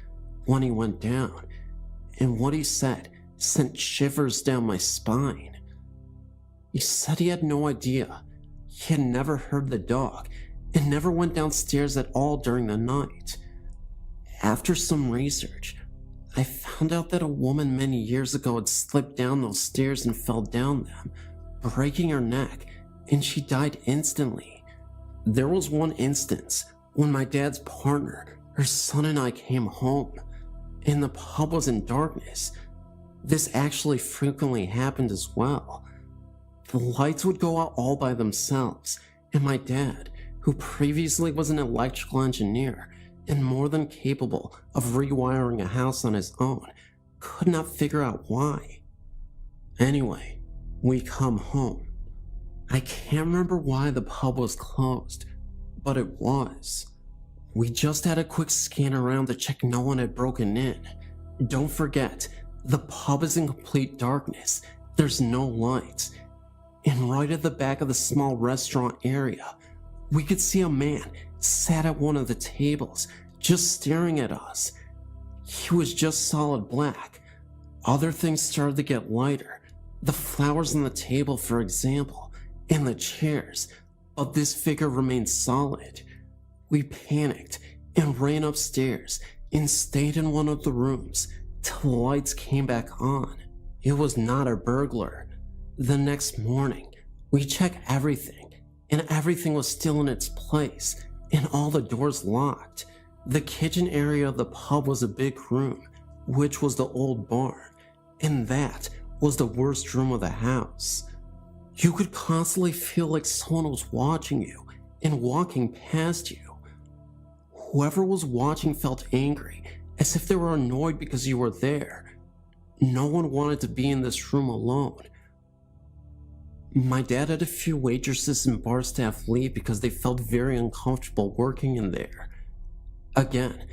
when he went down, and what he said sent shivers down my spine. He said he had no idea. He had never heard the dog and never went downstairs at all during the night. After some research, I found out that a woman many years ago had slipped down those stairs and fell down them, breaking her neck, and she died instantly. There was one instance when my dad's partner, her son, and I came home, and the pub was in darkness. This actually frequently happened as well. The lights would go out all by themselves, and my dad, who previously was an electrical engineer and more than capable of rewiring a house on his own, could not figure out why. Anyway, we come home. I can't remember why the pub was closed, but it was. We just had a quick scan around to check no one had broken in. Don't forget, the pub is in complete darkness. There's no lights. And right at the back of the small restaurant area, we could see a man sat at one of the tables, just staring at us. He was just solid black. Other things started to get lighter. The flowers on the table, for example, and the chairs, but this figure remained solid. We panicked and ran upstairs and stayed in one of the rooms till the lights came back on. It was not a burglar. The next morning, we checked everything, and everything was still in its place, and all the doors locked. The kitchen area of the pub was a big room, which was the old barn, and that was the worst room of the house. You could constantly feel like someone was watching you and walking past you. Whoever was watching felt angry, as if they were annoyed because you were there. No one wanted to be in this room alone. My dad had a few waitresses and bar staff leave because they felt very uncomfortable working in there. Again,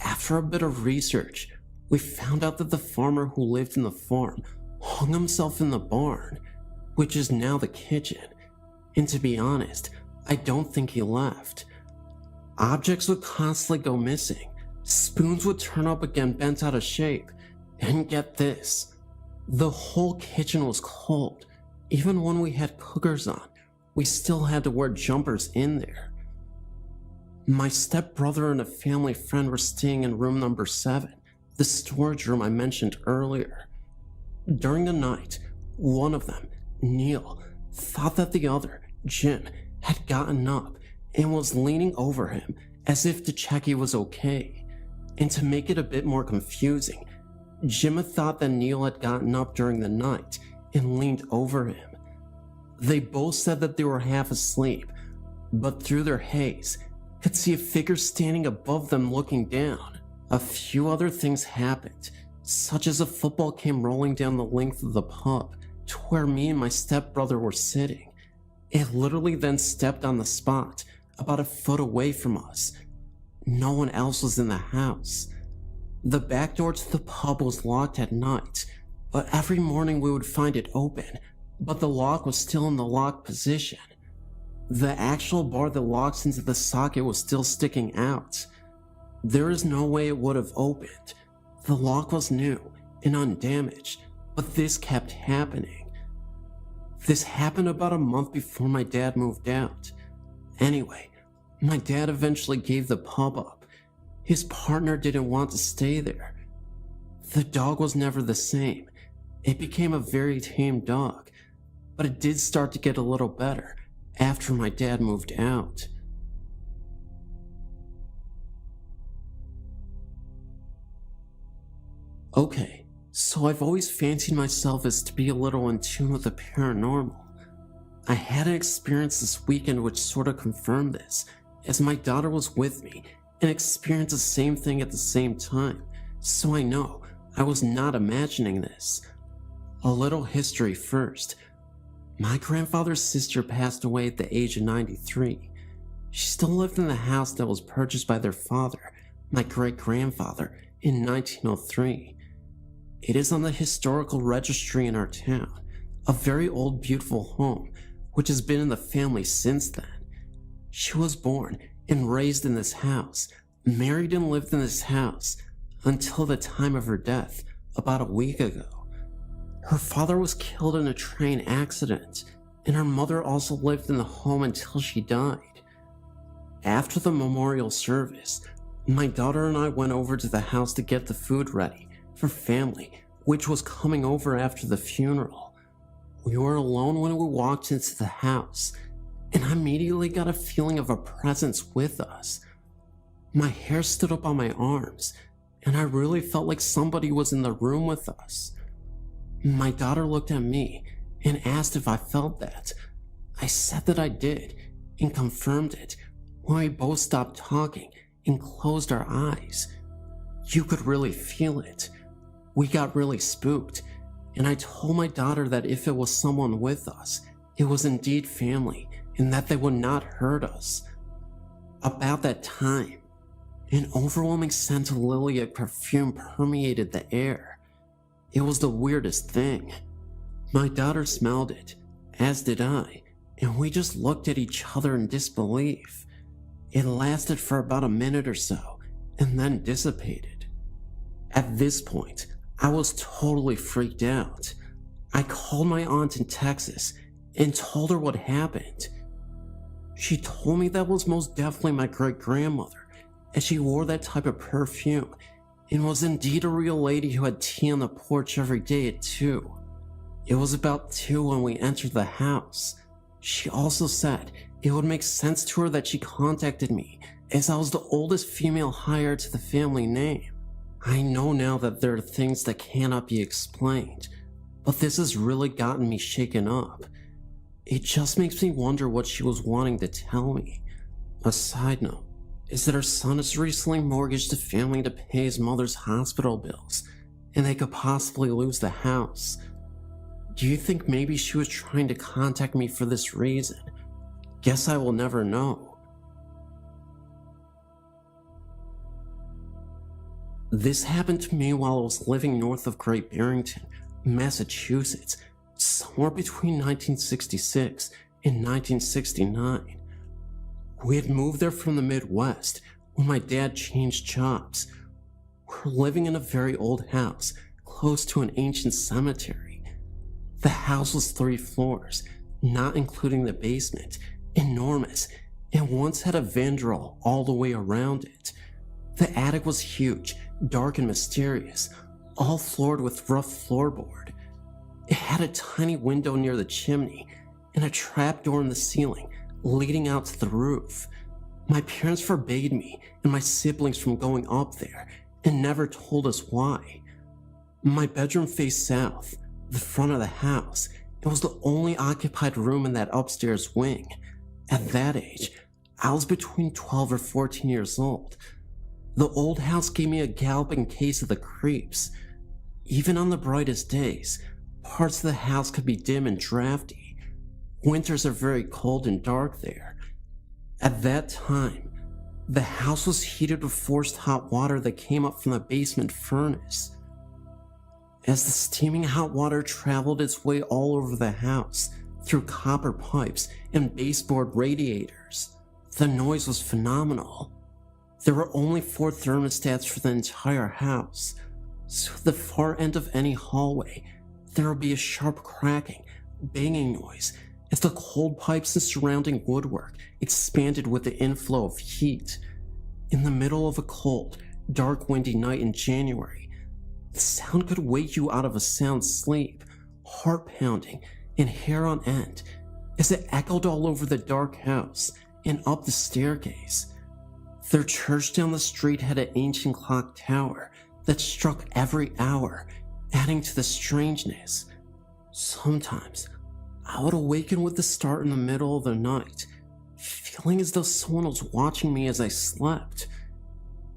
after a bit of research, we found out that the farmer who lived in the farm hung himself in the barn, which is now the kitchen, and to be honest, I don't think he left. Objects would constantly go missing. Spoons would turn up again bent out of shape, and get this, the whole kitchen was cold. Even when we had cookers on, we still had to wear jumpers in there. My stepbrother and a family friend were staying in room number 7, the storage room I mentioned earlier. During the night, one of them, Neil, thought that the other, Jim, had gotten up and was leaning over him as if to check he was okay. And to make it a bit more confusing, Jim had thought that Neil had gotten up during the night and leaned over him. They both said that they were half asleep, but through their haze, could see a figure standing above them looking down. A few other things happened, such as a football came rolling down the length of the pub to where me and my stepbrother were sitting. It literally then stepped on the spot about a foot away from us. No one else was in the house. The back door to the pub was locked at night, but every morning we would find it open, but the lock was still in the locked position. The actual bar that locks into the socket was still sticking out. There is no way it would have opened. The lock was new and undamaged, but this kept happening. This happened about a month before my dad moved out. Anyway, my dad eventually gave the pub up. His partner didn't want to stay there. The dog was never the same. It became a very tame dog, but it did start to get a little better after my dad moved out. Okay, so I've always fancied myself as to be a little in tune with the paranormal. I had an experience this weekend which sort of confirmed this, as my daughter was with me and experienced the same thing at the same time, so I know I was not imagining this. A little history first. My grandfather's sister passed away at the age of 93. She still lived in the house that was purchased by their father, my great-grandfather, in 1903. It is on the historical registry in our town, a very old beautiful home which has been in the family since then. She was born and raised in this house, married and lived in this house until the time of her death about a week ago. Her father was killed in a train accident, and her mother also lived in the home until she died. After the memorial service, my daughter and I went over to the house to get the food ready for family, which was coming over after the funeral. We were alone when we walked into the house, and I immediately got a feeling of a presence with us. My hair stood up on my arms, and I really felt like somebody was in the room with us. My daughter looked at me and asked if I felt that. I said that I did and confirmed it when we both stopped talking and closed our eyes. You could really feel it. We got really spooked, and I told my daughter that if it was someone with us, it was indeed family and that they would not hurt us. About that time, an overwhelming scent of lilac perfume permeated the air. It was the weirdest thing. My daughter smelled it, as did I, and we just looked at each other in disbelief. It lasted for about a minute or so, and then dissipated. At this point, I was totally freaked out. I called my aunt in Texas and told her what happened. She told me that was most definitely my great-grandmother, as she wore that type of perfume and was indeed a real lady who had tea on the porch every day at 2. It was about 2 when we entered the house. She also said it would make sense to her that she contacted me, as I was the oldest female heir to the family name. I know now that there are things that cannot be explained, but this has really gotten me shaken up. It just makes me wonder what she was wanting to tell me. A side note is that her son has recently mortgaged the family to pay his mother's hospital bills, and they could possibly lose the house. Do you think maybe she was trying to contact me for this reason? Guess I will never know. This happened to me while I was living north of Great Barrington, Massachusetts, somewhere between 1966 and 1969. We had moved there from the Midwest when my dad changed jobs. We're living in a very old house close to an ancient cemetery. The house was 3 floors, not including the basement, enormous, and once had a vandrel all the way around it. The attic was huge, dark and mysterious, all floored with rough floorboard. It had a tiny window near the chimney and a trapdoor in the ceiling leading out to the roof. My parents forbade me and my siblings from going up there and never told us why. My bedroom faced south, the front of the house. It was the only occupied room in that upstairs wing. At that age, I was between 12 or 14 years old. The old house gave me a galloping case of the creeps. Even on the brightest days, parts of the house could be dim and drafty. Winters are very cold and dark there. At that time, the house was heated with forced hot water that came up from the basement furnace. As the steaming hot water traveled its way all over the house, through copper pipes and baseboard radiators, the noise was phenomenal. There were only 4 thermostats for the entire house, so at the far end of any hallway, there would be a sharp cracking, banging noise as the cold pipes and surrounding woodwork expanded with the inflow of heat. In the middle of a cold, dark, windy night in January, the sound could wake you out of a sound sleep, heart pounding and hair on end, as it echoed all over the dark house and up the staircase. Their church down the street had an ancient clock tower that struck every hour, adding to the strangeness. Sometimes, I would awaken with the start in the middle of the night, feeling as though someone was watching me as I slept.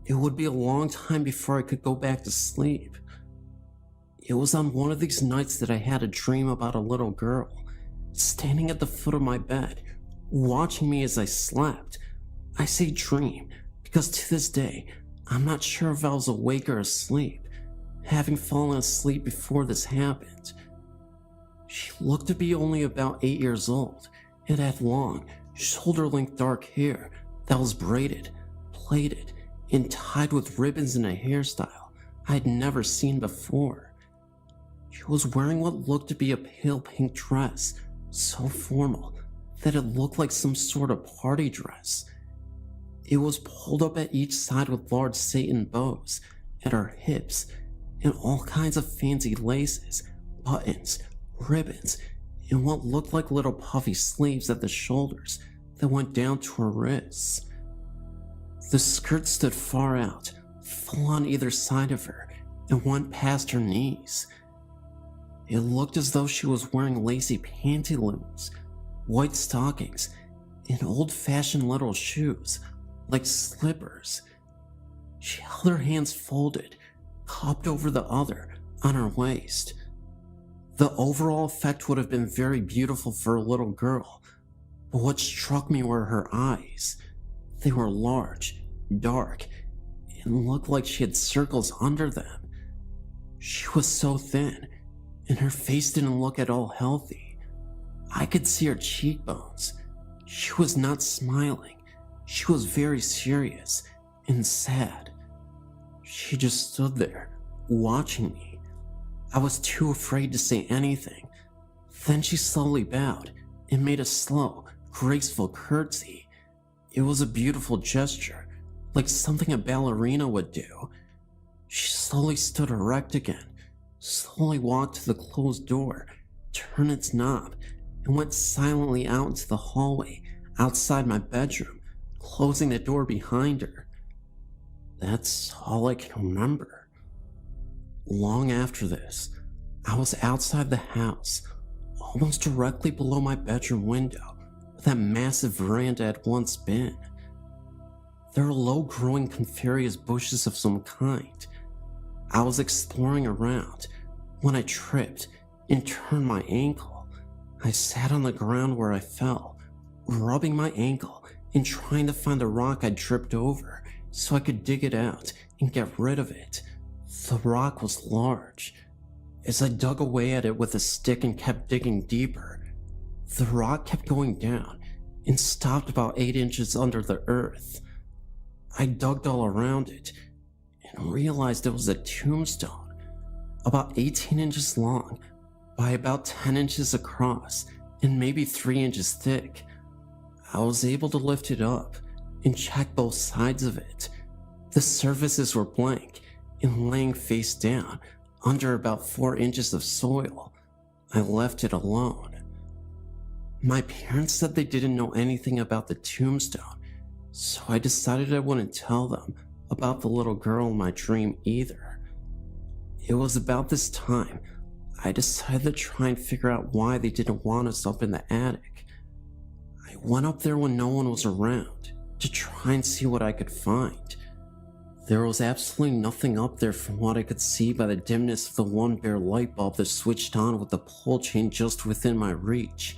It would be a long time before I could go back to sleep. It was on one of these nights that I had a dream about a little girl, standing at the foot of my bed, watching me as I slept. I say dream because to this day, I'm not sure if I was awake or asleep, having fallen asleep before this happened. She looked to be only about 8 years old and had long, shoulder-length dark hair that was braided, plaited, and tied with ribbons in a hairstyle I'd never seen before. She was wearing what looked to be a pale pink dress, so formal that it looked like some sort of party dress. It was pulled up at each side with large satin bows at her hips and all kinds of fancy laces, buttons, ribbons, and what looked like little puffy sleeves at the shoulders that went down to her wrists. The skirt stood far out, full on either side of her, and went past her knees. It looked as though she was wearing lacy pantaloons, white stockings, and old-fashioned little shoes, like slippers. She held her hands folded, cupped over the other, on her waist. The overall effect would have been very beautiful for a little girl, but what struck me were her eyes. They were large, dark, and looked like she had circles under them. She was so thin, and her face didn't look at all healthy. I could see her cheekbones. She was not smiling. She was very serious and sad. She just stood there, watching me. I was too afraid to say anything. Then she slowly bowed and made a slow, graceful curtsy. It was a beautiful gesture, like something a ballerina would do. She slowly stood erect again, slowly walked to the closed door, turned its knob, and went silently out into the hallway outside my bedroom, closing the door behind her. That's all I can remember. Long after this, I was outside the house, almost directly below my bedroom window, where that massive veranda had once been. There were low-growing coniferous bushes of some kind. I was exploring around when I tripped and turned my ankle. I sat on the ground where I fell, rubbing my ankle and trying to find the rock I'd tripped over so I could dig it out and get rid of it. The rock was large. As I dug away at it with a stick and kept digging deeper, the rock kept going down and stopped about 8 inches under the earth. I dug all around it and realized it was a tombstone, about 18 inches long by about 10 inches across and maybe 3 inches thick. I was able to lift it up and check both sides of it. The surfaces were blank and laying face down under about 4 inches of soil. I left it alone. My parents said they didn't know anything about the tombstone, so I decided I wouldn't tell them about the little girl in my dream either. It was about this time I decided to try and figure out why they didn't want us up in the attic. I went up there when no one was around to try and see what I could find. There was absolutely nothing up there from what I could see by the dimness of the one bare light bulb that switched on with the pull chain just within my reach.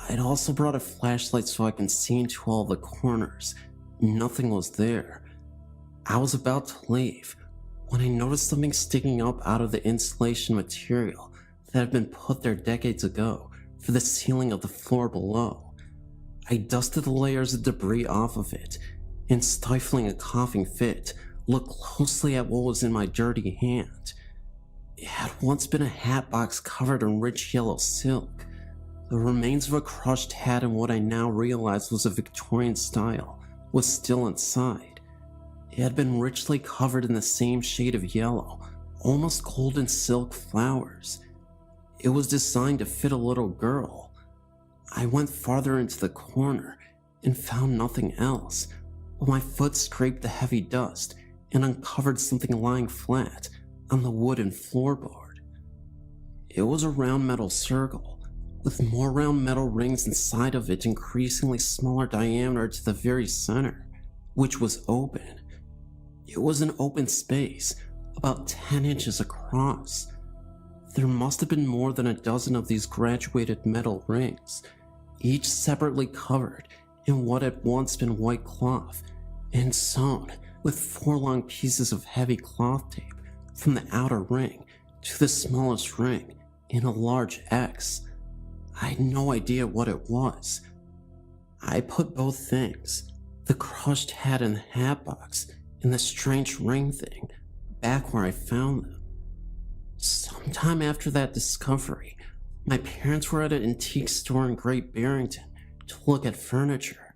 I'd also brought a flashlight so I can see into all the corners. Nothing was there. I was about to leave when I noticed something sticking up out of the insulation material that had been put there decades ago for the ceiling of the floor below. I dusted the layers of debris off of it, and stifling a coughing fit, looked closely at what was in my dirty hand. It had once been a hat box covered in rich yellow silk. The remains of a crushed hat and what I now realized was a Victorian style was still inside. It had been richly covered in the same shade of yellow, almost golden silk flowers. It was designed to fit a little girl. I went farther into the corner and found nothing else, but my foot scraped the heavy dust and uncovered something lying flat on the wooden floorboard. It was a round metal circle, with more round metal rings inside of it increasingly smaller diameter to the very center, which was open. It was an open space, about 10 inches across. There must have been more than a dozen of these graduated metal rings, each separately covered in what had once been white cloth and sewn with 4 long pieces of heavy cloth tape from the outer ring to the smallest ring in a large X. I had no idea what it was. I put both things, the crushed hat and the hat box, and the strange ring thing, back where I found them. Sometime after that discovery, my parents were at an antique store in Great Barrington to look at furniture.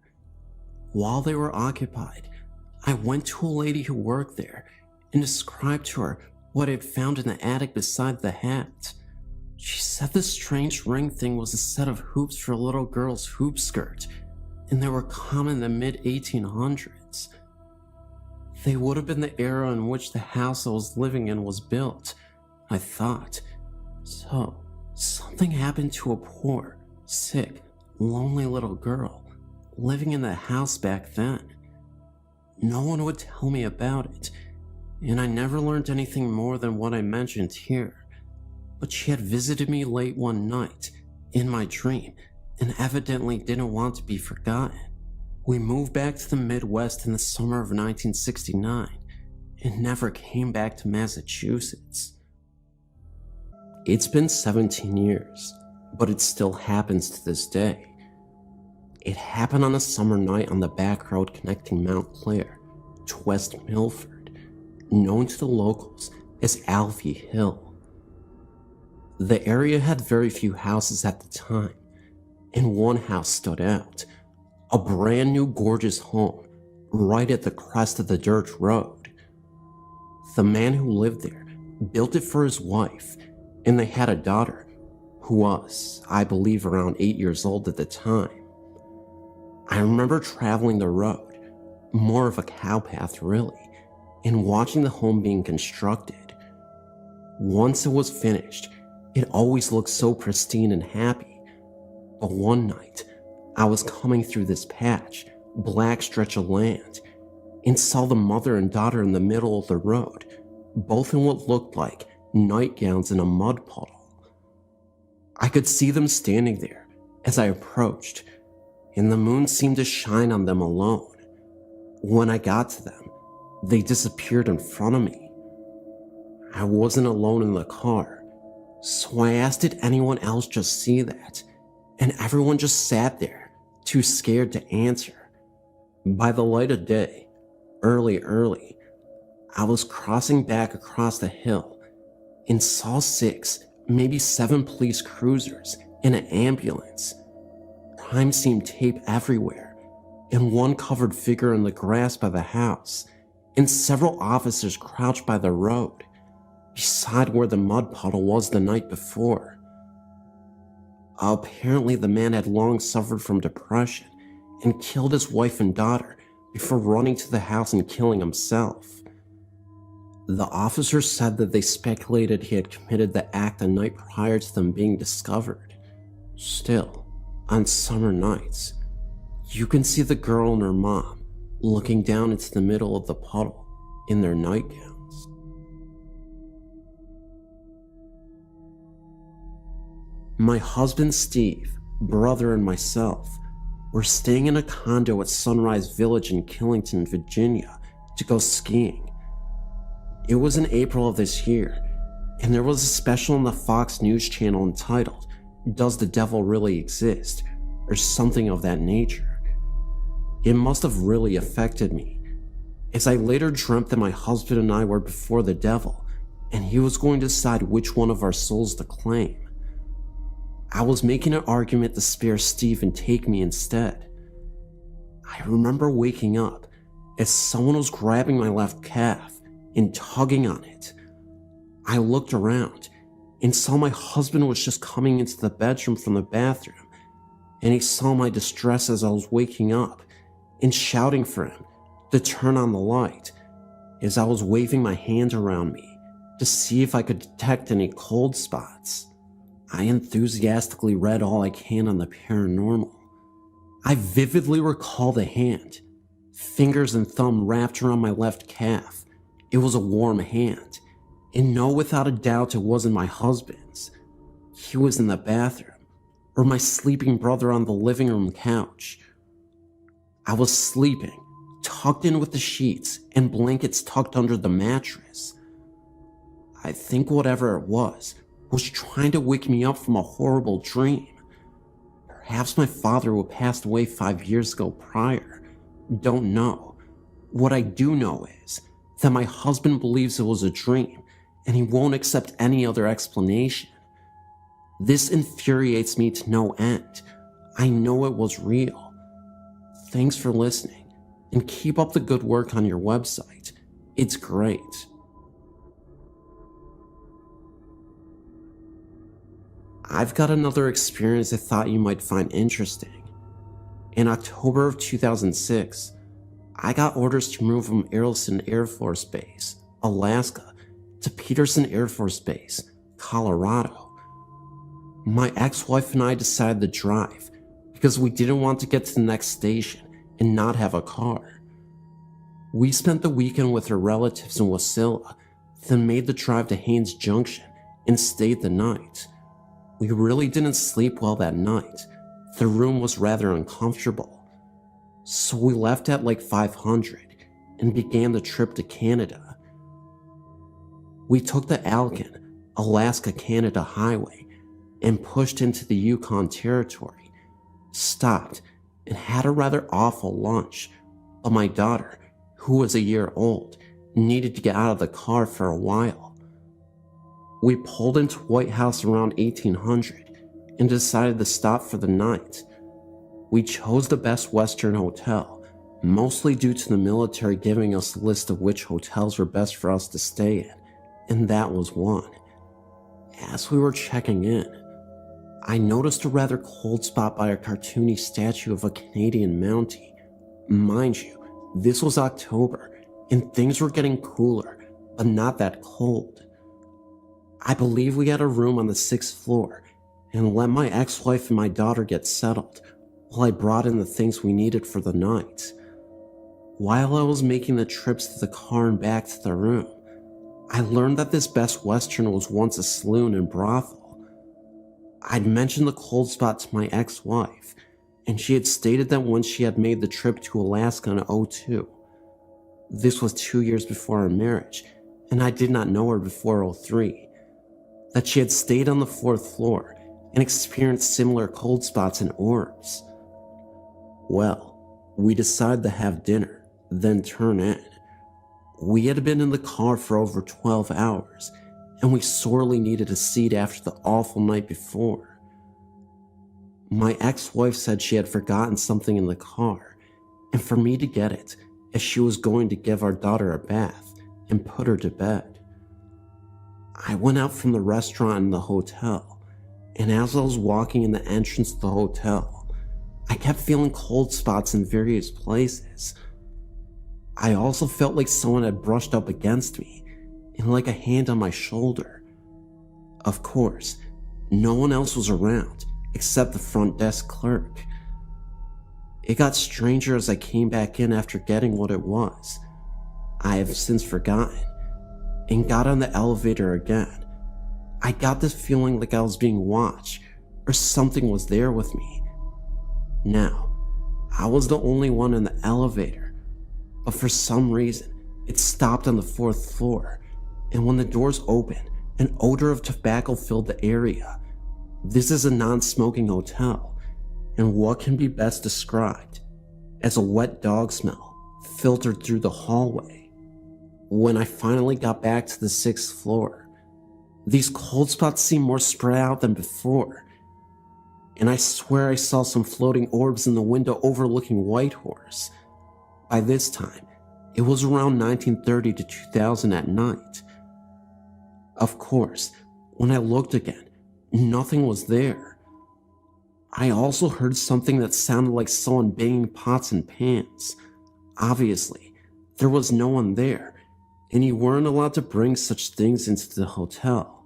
While they were occupied, I went to a lady who worked there and described to her what I had found in the attic beside the hat. She said the strange ring thing was a set of hoops for a little girl's hoop skirt, and they were common in the mid-1800s. They would have been the era in which the house I was living in was built, I thought. So, something happened to a poor, sick, lonely little girl living in the house back then. No one would tell me about it, and I never learned anything more than what I mentioned here. But she had visited me late one night, in my dream, and evidently didn't want to be forgotten. We moved back to the Midwest in the summer of 1969, and never came back to Massachusetts. It's been 17 years, but it still happens to this day. It happened on a summer night on the back road connecting Mount Clair to West Milford, known to the locals as Alfie Hill. The area had very few houses at the time, and one house stood out, a brand new gorgeous home right at the crest of the dirt road. The man who lived there built it for his wife, and they had a daughter who was, I believe, around 8 years old at the time. I remember traveling the road, more of a cowpath really, and watching the home being constructed. Once it was finished, it always looked so pristine and happy. But one night, I was coming through this patch, black stretch of land, and saw the mother and daughter in the middle of the road, both in what looked like nightgowns in a mud puddle. I could see them standing there as I approached, and the moon seemed to shine on them alone. When I got to them, they disappeared in front of me. I wasn't alone in the car, so I asked did anyone else just see that, and everyone just sat there, too scared to answer. By the light of day, early, I was crossing back across the hill and saw 6, maybe 7 police cruisers and an ambulance. Crime scene tape everywhere, and one covered figure in the grass by the house, and several officers crouched by the road, beside where the mud puddle was the night before. Apparently the man had long suffered from depression and killed his wife and daughter before running to the house and killing himself. The officers said that they speculated he had committed the act the night prior to them being discovered. Still, on summer nights, you can see the girl and her mom looking down into the middle of the puddle in their nightgowns. My husband Steve, brother, and myself were staying in a condo at Sunrise Village in Killington, Virginia to go skiing. It was in April of this year, and there was a special on the Fox News channel entitled, "Does the Devil Really Exist?" or something of that nature. It must have really affected me, as I later dreamt that my husband and I were before the devil, and he was going to decide which one of our souls to claim. I was making an argument to spare Steve and take me instead. I remember waking up as someone was grabbing my left calf and tugging on it. I looked around and saw my husband was just coming into the bedroom from the bathroom, and he saw my distress as I was waking up and shouting for him to turn on the light as I was waving my hand around me to see if I could detect any cold spots. I enthusiastically read all I can on the paranormal. I vividly recall the hand, fingers and thumb wrapped around my left calf. It was a warm hand, and no, without a doubt, it wasn't my husband's. He was in the bathroom, or my sleeping brother on the living room couch. I was sleeping, tucked in with the sheets and blankets tucked under the mattress. I think whatever it was trying to wake me up from a horrible dream. Perhaps my father, who passed away 5 years ago prior. Don't know. What I do know is that my husband believes it was a dream, and he won't accept any other explanation. This infuriates me to no end. I know it was real. Thanks for listening, and keep up the good work on your website. It's great. I've got another experience I thought you might find interesting. In October of 2006, I got orders to move from Earlson Air Force Base, Alaska, to Peterson Air Force Base, Colorado. My ex-wife and I decided to drive because we didn't want to get to the next station and not have a car. We spent the weekend with her relatives in Wasilla, then made the drive to Haines Junction and stayed the night. We really didn't sleep well that night. The room was rather uncomfortable. So we left at like 500 and began the trip to Canada. We took the Alcan, Alaska-Canada highway and pushed into the Yukon Territory, stopped and had a rather awful lunch, but my daughter, who was a year old, needed to get out of the car for a while. We pulled into White House around 1800 and decided to stop for the night. We chose the Best Western Hotel, mostly due to the military giving us a list of which hotels were best for us to stay in, and that was one. As we were checking in, I noticed a rather cold spot by a cartoony statue of a Canadian Mountie. Mind you, this was October, and things were getting cooler, but not that cold. I believe we had a room on the 6th floor and let my ex-wife and my daughter get settled while I brought in the things we needed for the night. While I was making the trips to the car and back to the room, I learned that this Best Western was once a saloon and brothel. I'd mentioned the cold spot to my ex-wife, and she had stated that when she had made the trip to Alaska in 2002, this was 2 years before our marriage, and I did not know her before 2003, that she had stayed on the 4th floor and experienced similar cold spots and orbs. Well, we decided to have dinner, then turn in. We had been in the car for over 12 hours, and we sorely needed a seat after the awful night before. My ex-wife said she had forgotten something in the car, and for me to get it, as she was going to give our daughter a bath and put her to bed. I went out from the restaurant in the hotel, and as I was walking in the entrance to the hotel, I kept feeling cold spots in various places. I also felt like someone had brushed up against me, and like a hand on my shoulder. Of course, no one else was around, except the front desk clerk. It got stranger as I came back in after getting what it was. I have since forgotten, and got on the elevator again. I got this feeling like I was being watched, or something was there with me. Now, I was the only one in the elevator, but for some reason, it stopped on the 4th floor, and when the doors opened, an odor of tobacco filled the area. This is a non-smoking hotel, and what can be best described as a wet dog smell filtered through the hallway. When I finally got back to the 6th floor, these cold spots seemed more spread out than before, and I swear I saw some floating orbs in the window overlooking Whitehorse. By this time, it was around 1930 to 2000 at night. Of course, when I looked again, nothing was there. I also heard something that sounded like someone banging pots and pans. Obviously, there was no one there, and you weren't allowed to bring such things into the hotel.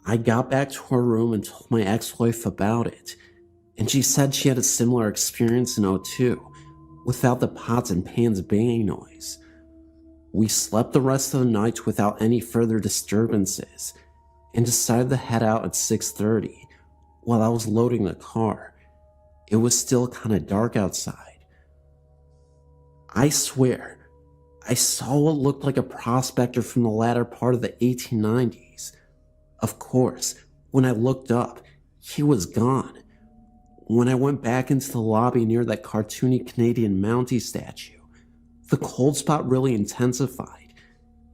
I got back to her room and told my ex-wife about it, and she said she had a similar experience in '02, without the pots and pans banging noise. We slept the rest of the night without any further disturbances, and decided to head out at 6:30. While I was loading the car, it was still kinda dark outside. I swear, I saw what looked like a prospector from the latter part of the 1890s. Of course, when I looked up, he was gone. When I went back into the lobby near that cartoony Canadian Mountie statue, the cold spot really intensified,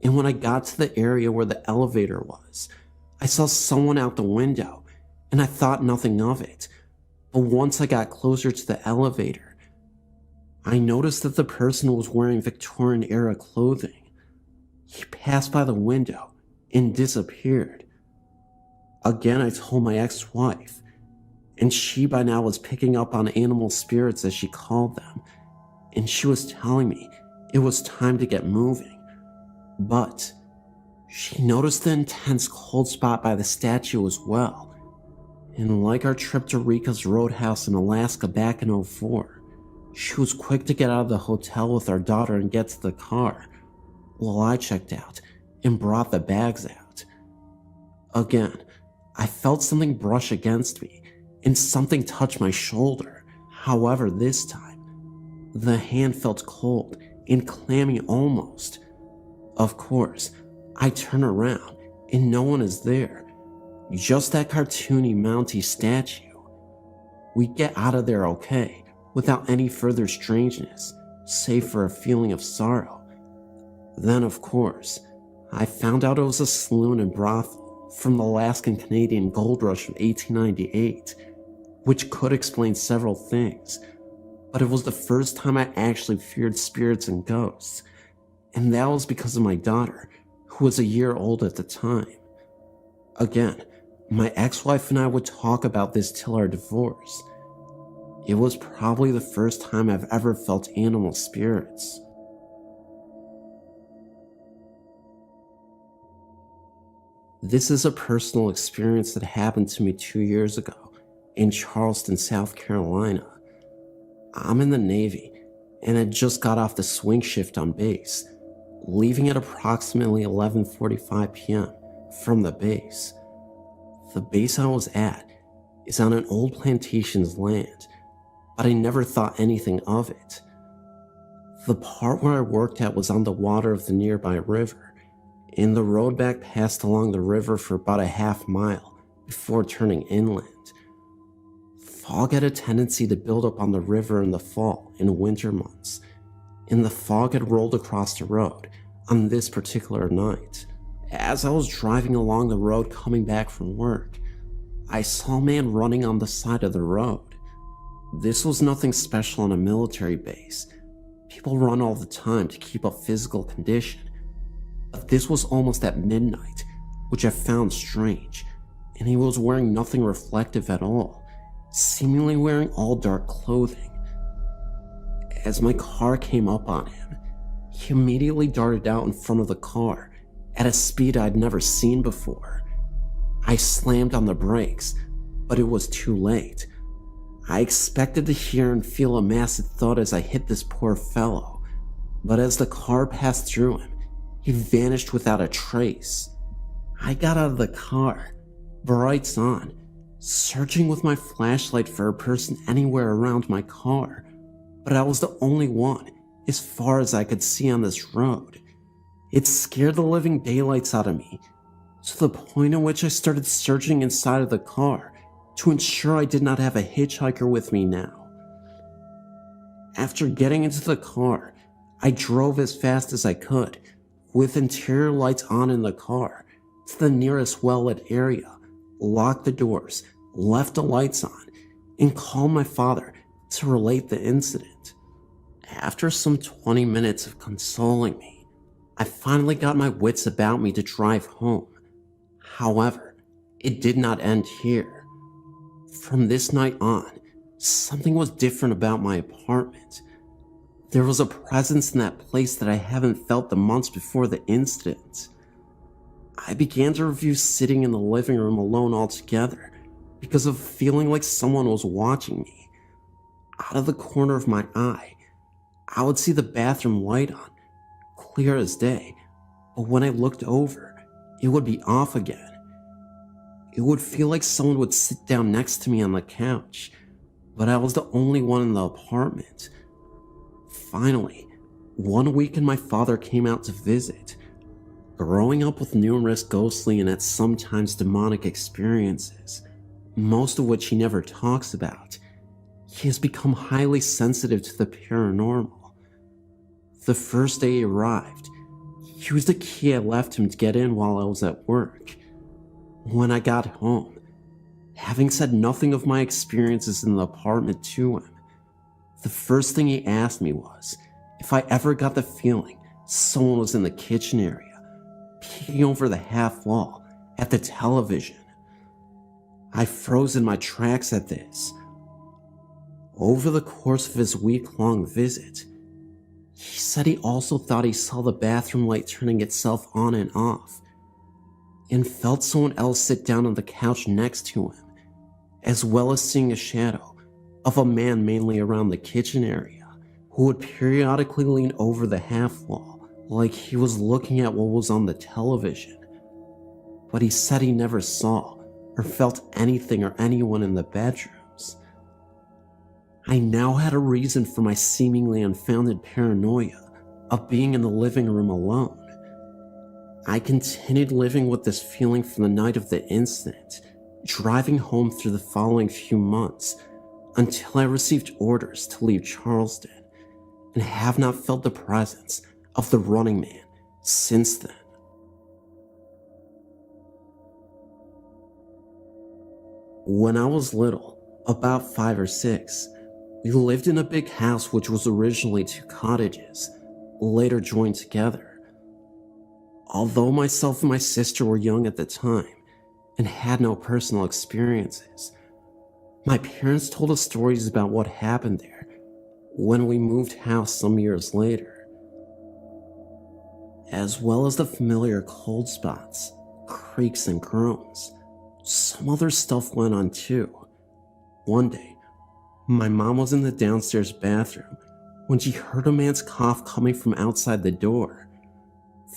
and when I got to the area where the elevator was, I saw someone out the window, and I thought nothing of it. But once I got closer to the elevator, I noticed that the person was wearing Victorian-era clothing. He passed by the window and disappeared. Again, I told my ex-wife, and she by now was picking up on animal spirits, as she called them, and she was telling me it was time to get moving. But she noticed the intense cold spot by the statue as well, and like our trip to Rika's Roadhouse in Alaska back in '04, she was quick to get out of the hotel with our daughter and get to the car, while I checked out and brought the bags out. Again, I felt something brush against me, and something touched my shoulder. However, this time, the hand felt cold and clammy almost. Of course, I turn around, and no one is there. Just that cartoony Mountie statue. We get out of there okay, without any further strangeness, save for a feeling of sorrow. Then, of course, I found out it was a saloon and brothel from the Alaskan Canadian gold rush of 1898, which could explain several things, but it was the first time I actually feared spirits and ghosts, and that was because of my daughter, who was a year old at the time. Again, my ex-wife and I would talk about this till our divorce. It was probably the first time I've ever felt animal spirits. This is a personal experience that happened to me 2 years ago in Charleston, South Carolina. I'm in the Navy and had just got off the swing shift on base, leaving at approximately 11:45 p.m. from the base. The base I was at is on an old plantation's land, but I never thought anything of it. The part where I worked at was on the water of the nearby river, and the road back passed along the river for about a half mile before turning inland. Fog had a tendency to build up on the river in the fall and winter months, and the fog had rolled across the road on this particular night. As I was driving along the road coming back from work, I saw a man running on the side of the road. This was nothing special on a military base. People run all the time to keep up physical condition, but this was almost at midnight, which I found strange, and he was wearing nothing reflective at all, seemingly wearing all dark clothing. As my car came up on him, he immediately darted out in front of the car at a speed I'd never seen before. I slammed on the brakes, but it was too late. I expected to hear and feel a massive thud as I hit this poor fellow, but as the car passed through him, he vanished without a trace. I got out of the car, brights on, searching with my flashlight for a person anywhere around my car, but I was the only one as far as I could see on this road. It scared the living daylights out of me, to the point in which I started searching inside of the car to ensure I did not have a hitchhiker with me now. After getting into the car, I drove as fast as I could, with interior lights on in the car, to the nearest well-lit area, locked the doors, left the lights on, and called my father to relate the incident. After some 20 minutes of consoling me, I finally got my wits about me to drive home. However, it did not end here. From this night on, something was different about my apartment. There was a presence in that place that I haven't felt the months before the incident. I began to review sitting in the living room alone altogether because of feeling like someone was watching me. Out of the corner of my eye, I would see the bathroom light on, clear as day, but when I looked over, it would be off again. It would feel like someone would sit down next to me on the couch, but I was the only one in the apartment. Finally, one weekend my father came out to visit. Growing up with numerous ghostly and at sometimes demonic experiences, most of which he never talks about, he has become highly sensitive to the paranormal. The first day he arrived, he used the key I left him to get in while I was at work. When I got home, having said nothing of my experiences in the apartment to him, the first thing he asked me was if I ever got the feeling someone was in the kitchen area, peeking over the half wall at the television. I froze in my tracks at this. Over the course of his week-long visit, he said he also thought he saw the bathroom light turning itself on and off, and felt someone else sit down on the couch next to him, as well as seeing a shadow of a man mainly around the kitchen area, who would periodically lean over the half wall like he was looking at what was on the television. But he said he never saw or felt anything or anyone in the bedrooms. I now had a reason for my seemingly unfounded paranoia of being in the living room alone. I continued living with this feeling from the night of the incident, driving home through the following few months until I received orders to leave Charleston, and have not felt the presence of the running man since then. When I was little, about 5 or 6, we lived in a big house which was originally 2 cottages, later joined together. Although myself and my sister were young at the time and had no personal experiences, my parents told us stories about what happened there when we moved house some years later, as well as the familiar cold spots, creaks and groans. Some other stuff went on too. One day, my mom was in the downstairs bathroom when she heard a man's cough coming from outside the door.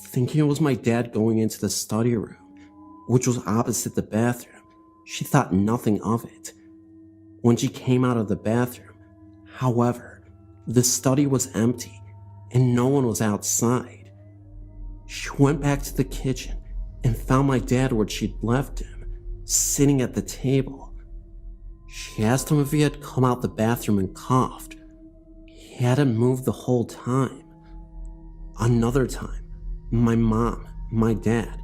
Thinking it was my dad going into the study room, which was opposite the bathroom, she thought nothing of it. When she came out of the bathroom, however, the study was empty and no one was outside. She went back to the kitchen and found my dad where she'd left him, sitting at the table. She asked him if he had come out the bathroom and coughed. He hadn't moved the whole time. Another time, my mom, my dad,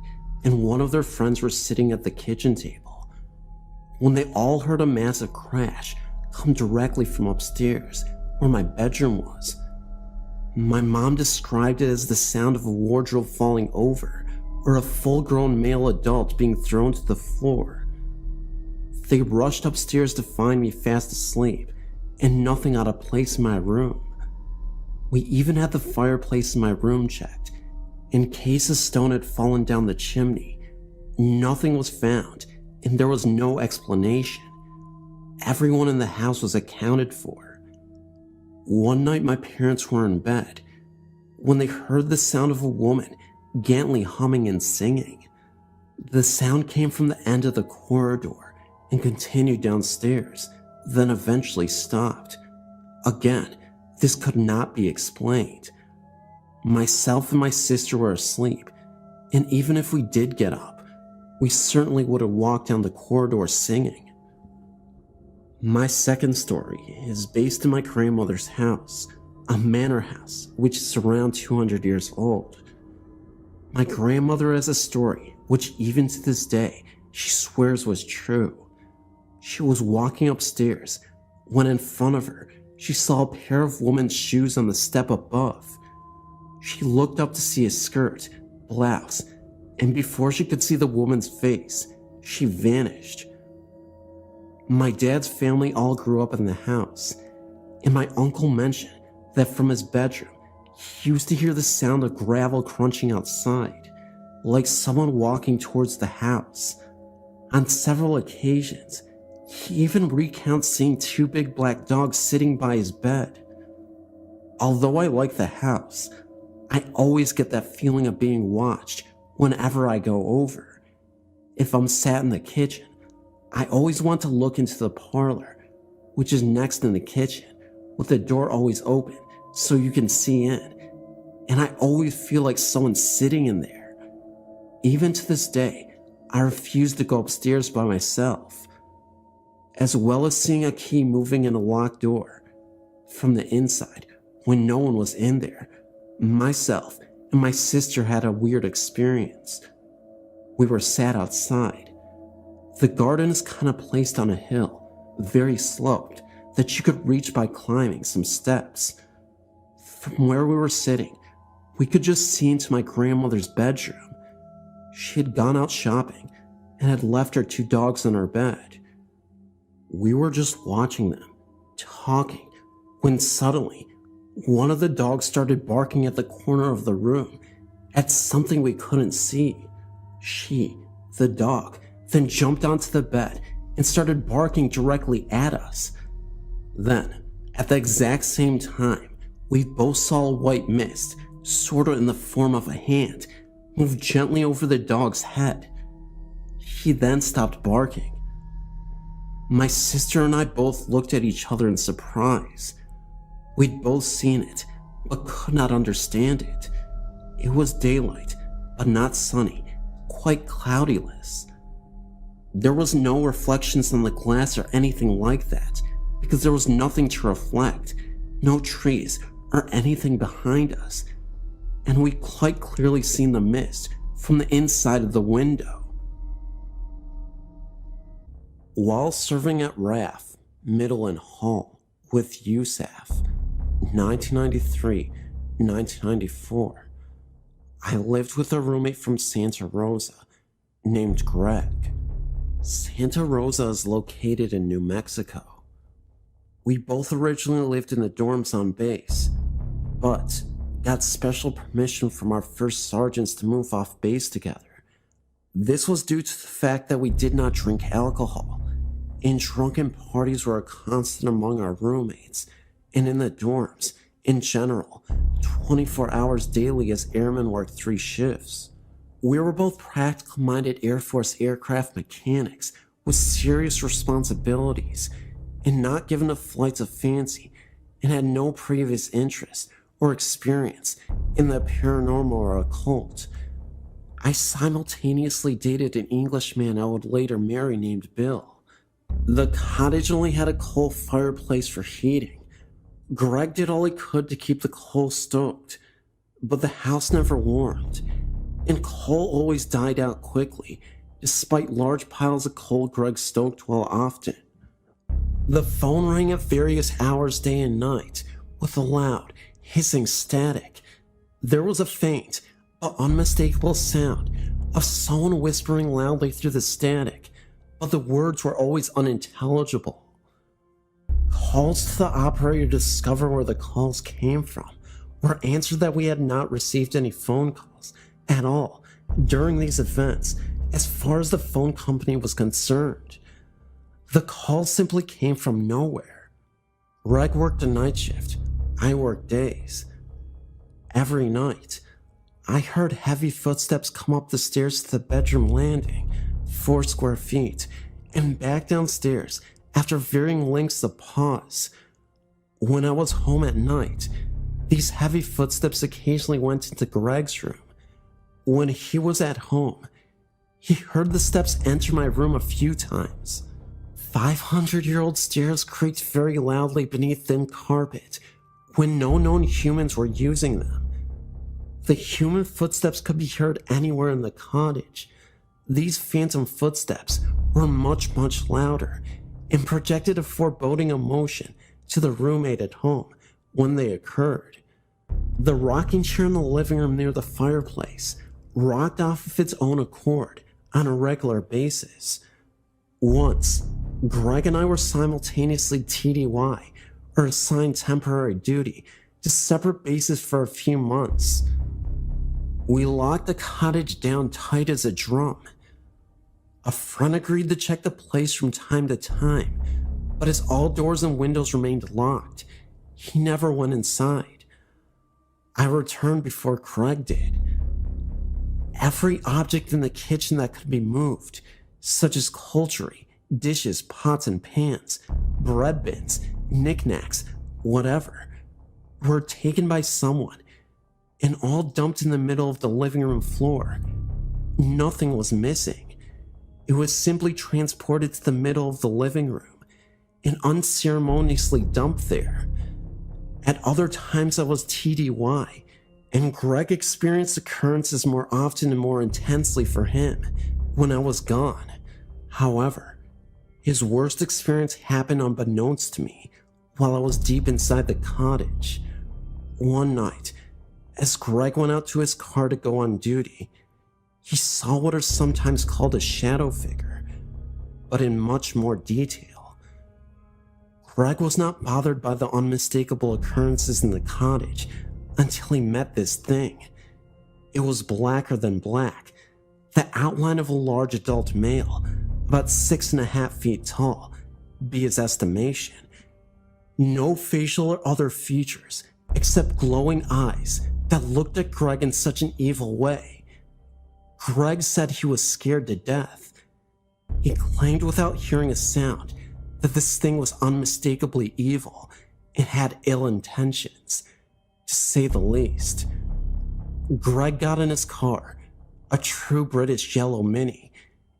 and one of their friends were sitting at the kitchen table when they all heard a massive crash come directly from upstairs where my bedroom was. My mom described it as the sound of a wardrobe falling over or a full-grown male adult being thrown to the floor. They rushed upstairs to find me fast asleep and nothing out of place in my room. We even had the fireplace in my room checked in case a stone had fallen down the chimney. Nothing was found, and there was no explanation. everyone in the house was accounted for. One night my parents were in bed when they heard the sound of a woman gently humming and singing. The sound came from the end of the corridor and continued downstairs, then eventually stopped. Again, this could not be explained. Myself and my sister were asleep, and even if we did get up, we certainly would have walked down the corridor singing. My second story is based in my grandmother's house, a manor house which is around 200 years old. My grandmother has a story which even to this day she swears was true. She was walking upstairs when in front of her she saw a pair of women's shoes on the step above. She looked up to see a skirt, blouse, and before she could see the woman's face, she vanished. My dad's family all grew up in the house, and my uncle mentioned that from his bedroom, he used to hear the sound of gravel crunching outside, like someone walking towards the house. On several occasions, he even recounts seeing two big black dogs sitting by his bed. Although I like the house, I always get that feeling of being watched whenever I go over. If I'm sat in the kitchen, I always want to look into the parlor, which is next in the kitchen, with the door always open so you can see in, and I always feel like someone's sitting in there. Even to this day, I refuse to go upstairs by myself, as well as seeing a key moving in a locked door from the inside when no one was in there. Myself and my sister had a weird experience. We were sat outside. The garden is kind of placed on a hill, very sloped, that you could reach by climbing some steps. From where we were sitting, we could just see into my grandmother's bedroom. She had gone out shopping and had left her two dogs in her bed. We were just watching them, talking, when suddenly one of the dogs started barking at the corner of the room at something we couldn't see. She, the dog, then jumped onto the bed and started barking directly at us. Then, at the exact same time, we both saw a white mist, sort of in the form of a hand, move gently over the dog's head. He then stopped barking. My sister and I both looked at each other in surprise. We'd both seen it, but could not understand it. It was daylight, but not sunny, quite cloudyless. There was no reflections on the glass or anything like that, because there was nothing to reflect, no trees or anything behind us, and we quite clearly seen the mist from the inside of the window. While serving at RAF, Middle and Hall, with USAF, 1993-1994, I lived with a roommate from Santa Rosa named Greg. Santa Rosa is located in New Mexico. We both originally lived in the dorms on base, but got special permission from our first sergeants to move off base together. This was due to the fact that we did not drink alcohol, and drunken parties were a constant among our roommates, and in the dorms, in general, 24 hours daily as airmen worked 3 shifts. We were both practical-minded Air Force aircraft mechanics with serious responsibilities and not given to flights of fancy, and had no previous interest or experience in the paranormal or occult. I simultaneously dated an Englishman I would later marry named Bill. The cottage only had a coal fireplace for heating. Greg did all he could to keep the coal stoked, but the house never warmed, and coal always died out quickly, despite large piles of coal Greg stoked well often. The phone rang at various hours day and night, with a loud, hissing static. There was a faint, but unmistakable sound of someone whispering loudly through the static, but the words were always unintelligible. Calls to the operator to discover where the calls came from were answered that we had not received any phone calls at all during these events as far as the phone company was concerned. The call simply came from nowhere. Greg worked a night shift. I worked days. Every night, I heard heavy footsteps come up the stairs to the bedroom landing, 4 square feet, and back downstairs after varying lengths of pause. When I was home at night, these heavy footsteps occasionally went into Greg's room. When he was at home, he heard the steps enter my room a few times. 500-year-old stairs creaked very loudly beneath thin carpet when no known humans were using them. The human footsteps could be heard anywhere in the cottage. These phantom footsteps were much, much louder and projected a foreboding emotion to the roommate at home when they occurred. The rocking chair in the living room near the fireplace rocked off of its own accord on a regular basis. Once, Greg and I were simultaneously TDY, or assigned temporary duty, to separate bases for a few months. We locked the cottage down tight as a drum. A friend agreed to check the place from time to time, but as all doors and windows remained locked, he never went inside. I returned before Craig did. Every object in the kitchen that could be moved, such as cutlery, dishes, pots and pans, bread bins, knickknacks, whatever, were taken by someone and all dumped in the middle of the living room floor. Nothing was missing. It was simply transported to the middle of the living room and unceremoniously dumped there. At other times I was TDY, and Greg experienced occurrences more often and more intensely for him when I was gone. However, his worst experience happened unbeknownst to me while I was deep inside the cottage. One night, as Greg went out to his car to go on duty, he saw what are sometimes called a shadow figure, but in much more detail. Greg was not bothered by the unmistakable occurrences in the cottage until he met this thing. It was blacker than black, the outline of a large adult male, about 6.5 feet tall, be his estimation. No facial or other features, except glowing eyes that looked at Greg in such an evil way. Greg said he was scared to death. He claimed without hearing a sound that this thing was unmistakably evil and had ill intentions, to say the least. Greg got in his car, a true British yellow Mini,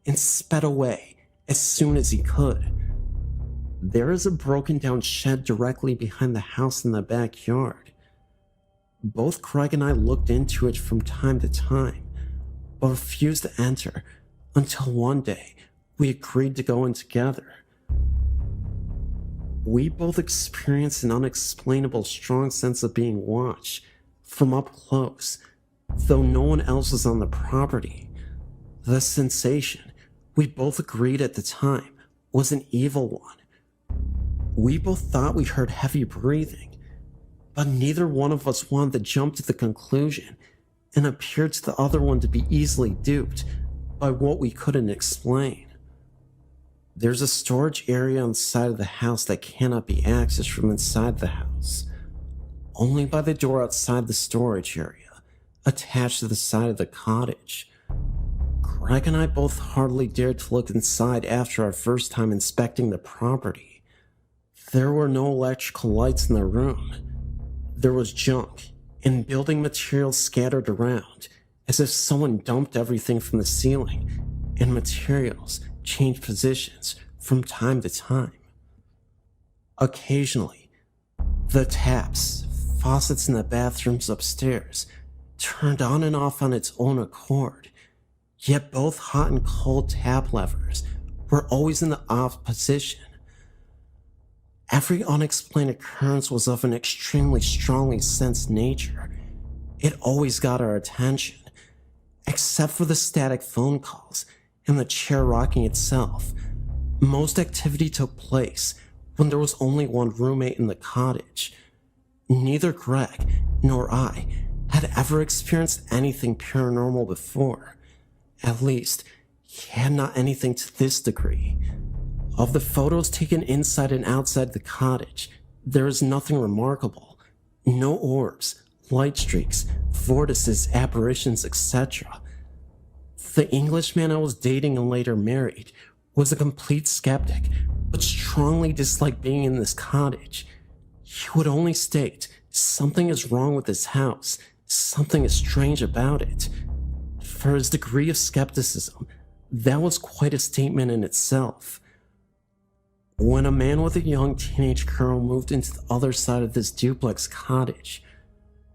and sped away as soon as he could. There is a broken down shed directly behind the house in the backyard. Both Craig and I looked into it from time to time, but refused to enter until one day we agreed to go in together. We both experienced an unexplainable strong sense of being watched from up close, though no one else was on the property. The sensation, we both agreed at the time, was an evil one. We both thought we heard heavy breathing, but neither one of us wanted to jump to the conclusion and appeared to the other one to be easily duped by what we couldn't explain. There's a storage area on the side of the house that cannot be accessed from inside the house, only by the door outside the storage area, attached to the side of the cottage. Greg and I both hardly dared to look inside after our first time inspecting the property. There were no electrical lights in the room. There was junk and building materials scattered around, as if someone dumped everything from the ceiling, and materials changed positions from time to time. Occasionally, the taps, faucets in the bathrooms upstairs turned on and off on its own accord, yet both hot and cold tap levers were always in the off position. Every unexplained occurrence was of an extremely strongly sensed nature. It always got our attention, except for the static phone calls and the chair rocking itself. Most activity took place when there was only one roommate in the cottage. Neither Greg nor I had ever experienced anything paranormal before. At least, he had not anything to this degree. Of the photos taken inside and outside the cottage, there is nothing remarkable. No orbs, light streaks, vortices, apparitions, etc. The Englishman I was dating and later married was a complete skeptic, but strongly disliked being in this cottage. He would only state something is wrong with this house, something is strange about it. For his degree of skepticism, that was quite a statement in itself. When a man with a young teenage girl moved into the other side of this duplex cottage,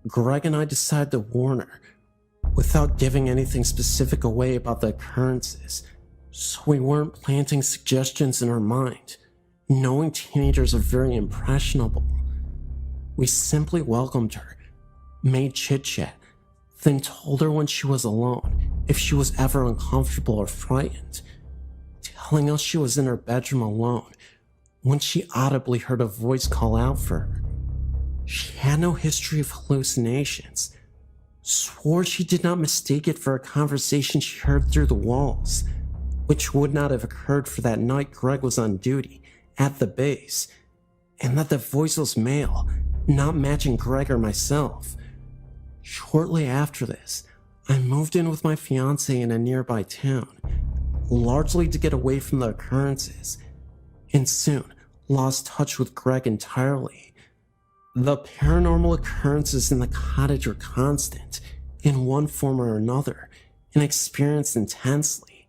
Greg and I decided to warn her, without giving anything specific away about the occurrences, so we weren't planting suggestions in her mind, knowing teenagers are very impressionable. We simply welcomed her, made chit-chat, then told her when she was alone if she was ever uncomfortable or frightened, telling us she was in her bedroom alone when she audibly heard a voice call out for her. She had no history of hallucinations, swore she did not mistake it for a conversation she heard through the walls, which would not have occurred for that night Greg was on duty at the base, and that the voice was male, not matching Greg or myself. Shortly after this, I moved in with my fiance in a nearby town, largely to get away from the occurrences, and soon lost touch with Greg entirely. The paranormal occurrences in the cottage were constant, in one form or another, and experienced intensely.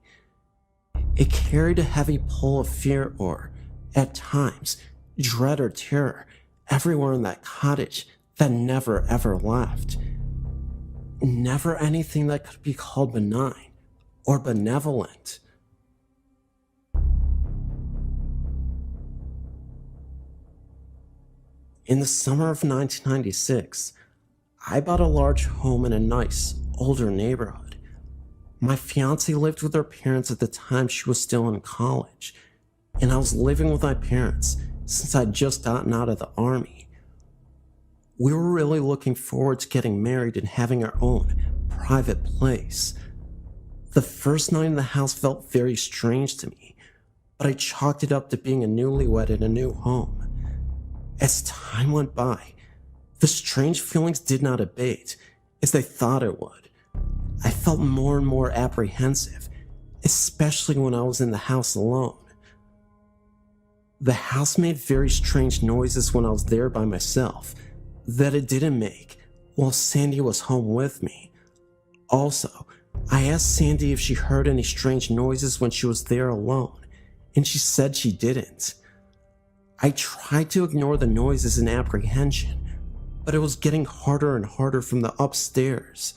It carried a heavy pull of fear or, at times, dread or terror everywhere in that cottage that never ever left. Never anything that could be called benign or benevolent. In the summer of 1996, I bought a large home in a nice, older neighborhood. My fiancée lived with her parents at the time she was still in college, and I was living with my parents since I'd just gotten out of the army. We were really looking forward to getting married and having our own private place. The first night in the house felt very strange to me, but I chalked it up to being a newlywed in a new home. As time went by, the strange feelings did not abate as they thought it would. I felt more and more apprehensive, especially when I was in the house alone. The house made very strange noises when I was there by myself that it didn't make while Sandy was home with me. Also, I asked Sandy if she heard any strange noises when she was there alone, and she said she didn't. I tried to ignore the noises in apprehension, but it was getting harder and harder from the upstairs.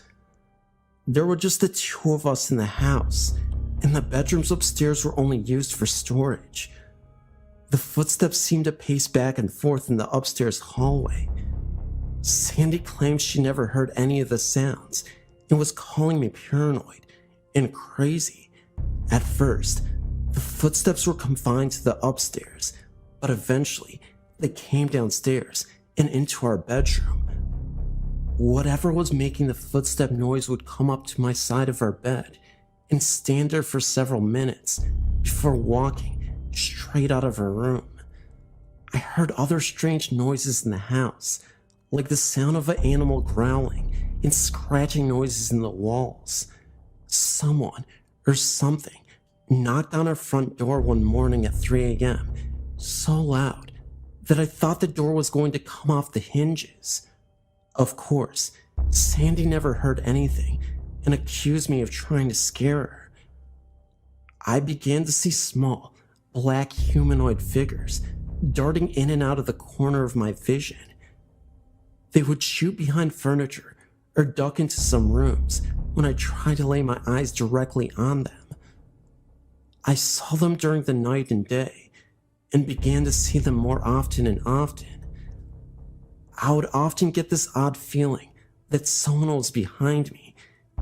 There were just the two of us in the house, and the bedrooms upstairs were only used for storage. The footsteps seemed to pace back and forth in the upstairs hallway. Sandy claimed she never heard any of the sounds and was calling me paranoid and crazy. At first, the footsteps were confined to the upstairs, but eventually they came downstairs and into our bedroom. Whatever was making the footstep noise would come up to my side of our bed and stand there for several minutes before walking straight out of her room. I heard other strange noises in the house, like the sound of an animal growling and scratching noises in the walls. Someone or something knocked on our front door one morning at 3 a.m. so loud that I thought the door was going to come off the hinges. Of course, Sandy never heard anything and accused me of trying to scare her. I began to see small, black humanoid figures darting in and out of the corner of my vision. They would shoot behind furniture or duck into some rooms when I tried to lay my eyes directly on them. I saw them during the night and day, and began to see them more often and often. I would often get this odd feeling that someone was behind me,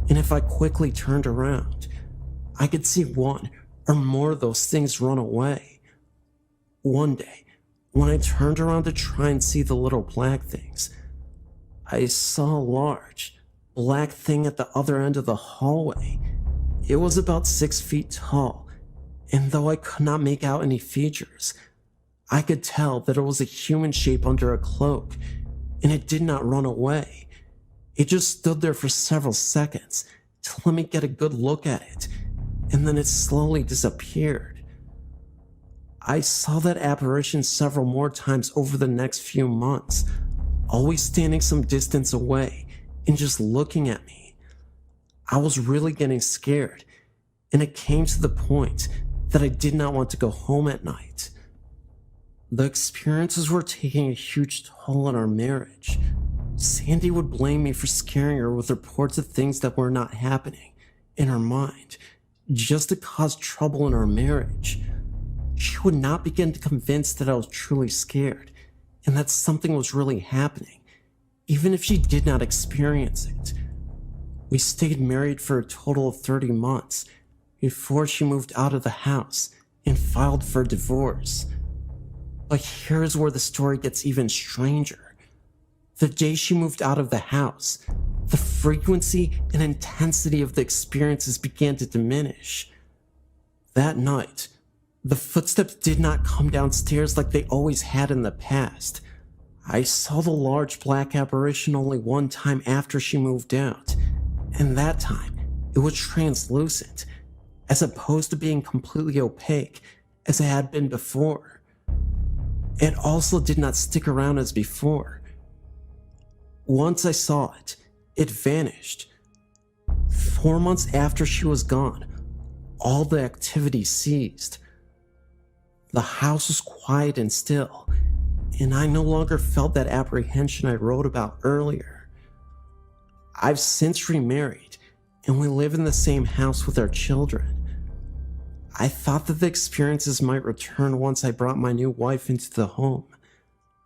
and if I quickly turned around, I could see one or more of those things run away. One day, when I turned around to try and see the little black things, I saw a large, black thing at the other end of the hallway. It was about 6 feet tall, and though I could not make out any features, I could tell that it was a human shape under a cloak, and it did not run away. It just stood there for several seconds to let me get a good look at it, and then it slowly disappeared. I saw that apparition several more times over the next few months, always standing some distance away and just looking at me. I was really getting scared, and it came to the point that I did not want to go home at night. The experiences were taking a huge toll on our marriage. Sandy would blame me for scaring her with reports of things that were not happening in her mind, just to cause trouble in our marriage. She would not begin to convince that I was truly scared and that something was really happening, even if she did not experience it. We stayed married for a total of 30 months before she moved out of the house and filed for divorce. But here's where the story gets even stranger. The day she moved out of the house, the frequency and intensity of the experiences began to diminish. That night, the footsteps did not come downstairs like they always had in the past. I saw the large black apparition only one time after she moved out, and that time it was translucent, as opposed to being completely opaque as it had been before. It also did not stick around as before. Once I saw it, it vanished. 4 months after she was gone, all the activity ceased. The house was quiet and still, and I no longer felt that apprehension I wrote about earlier. I've since remarried, and we live in the same house with our children. I thought that the experiences might return once I brought my new wife into the home,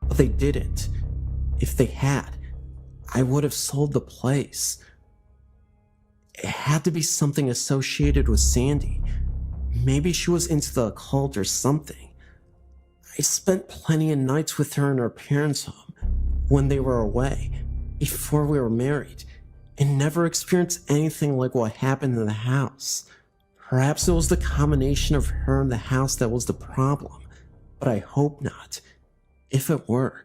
but they didn't. If they had, I would have sold the place. It had to be something associated with Sandy. Maybe she was into the occult or something. I spent plenty of nights with her in our parents' home when they were away, before we were married, and never experienced anything like what happened in the house. Perhaps it was the combination of her and the house that was the problem, but I hope not. If it were,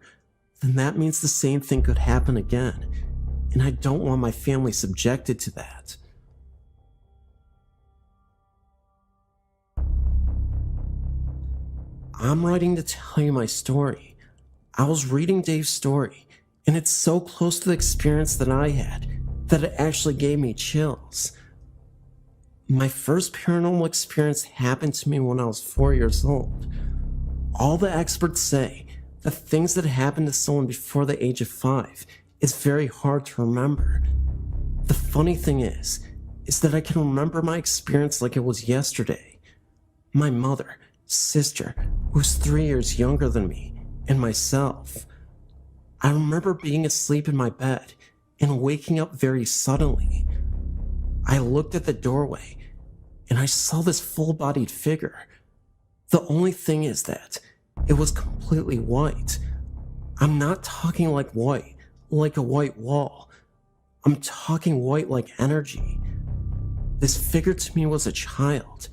then that means the same thing could happen again, and I don't want my family subjected to that. I'm writing to tell you my story. I was reading Dave's story, and it's so close to the experience that I had that it actually gave me chills. My first paranormal experience happened to me when I was 4 years old. All the experts say that things that happen to someone before the age of 5 is very hard to remember. The funny thing is that I can remember my experience like it was yesterday. My mother, sister, who's 3 years younger than me, and myself. I remember being asleep in my bed and waking up very suddenly. I looked at the doorway and I saw this full-bodied figure. The only thing is that it was completely white. I'm not talking like white, like a white wall. I'm talking white like energy. This figure to me was a child.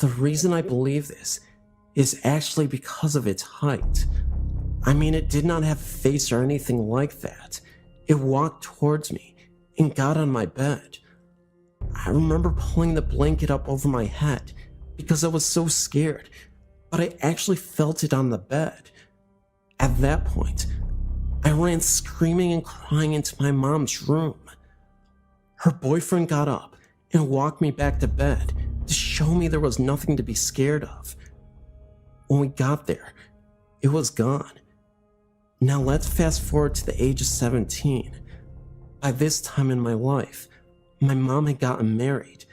The reason I believe this is actually because of its height. I mean, it did not have a face or anything like that. It walked towards me and got on my bed. I remember pulling the blanket up over my head because I was so scared, but I actually felt it on the bed. At that point, I ran screaming and crying into my mom's room. Her boyfriend got up and walked me back to bed to show me there was nothing to be scared of. When we got there, it was gone. Now let's fast forward to the age of 17. By this time in my life, my mom had gotten married,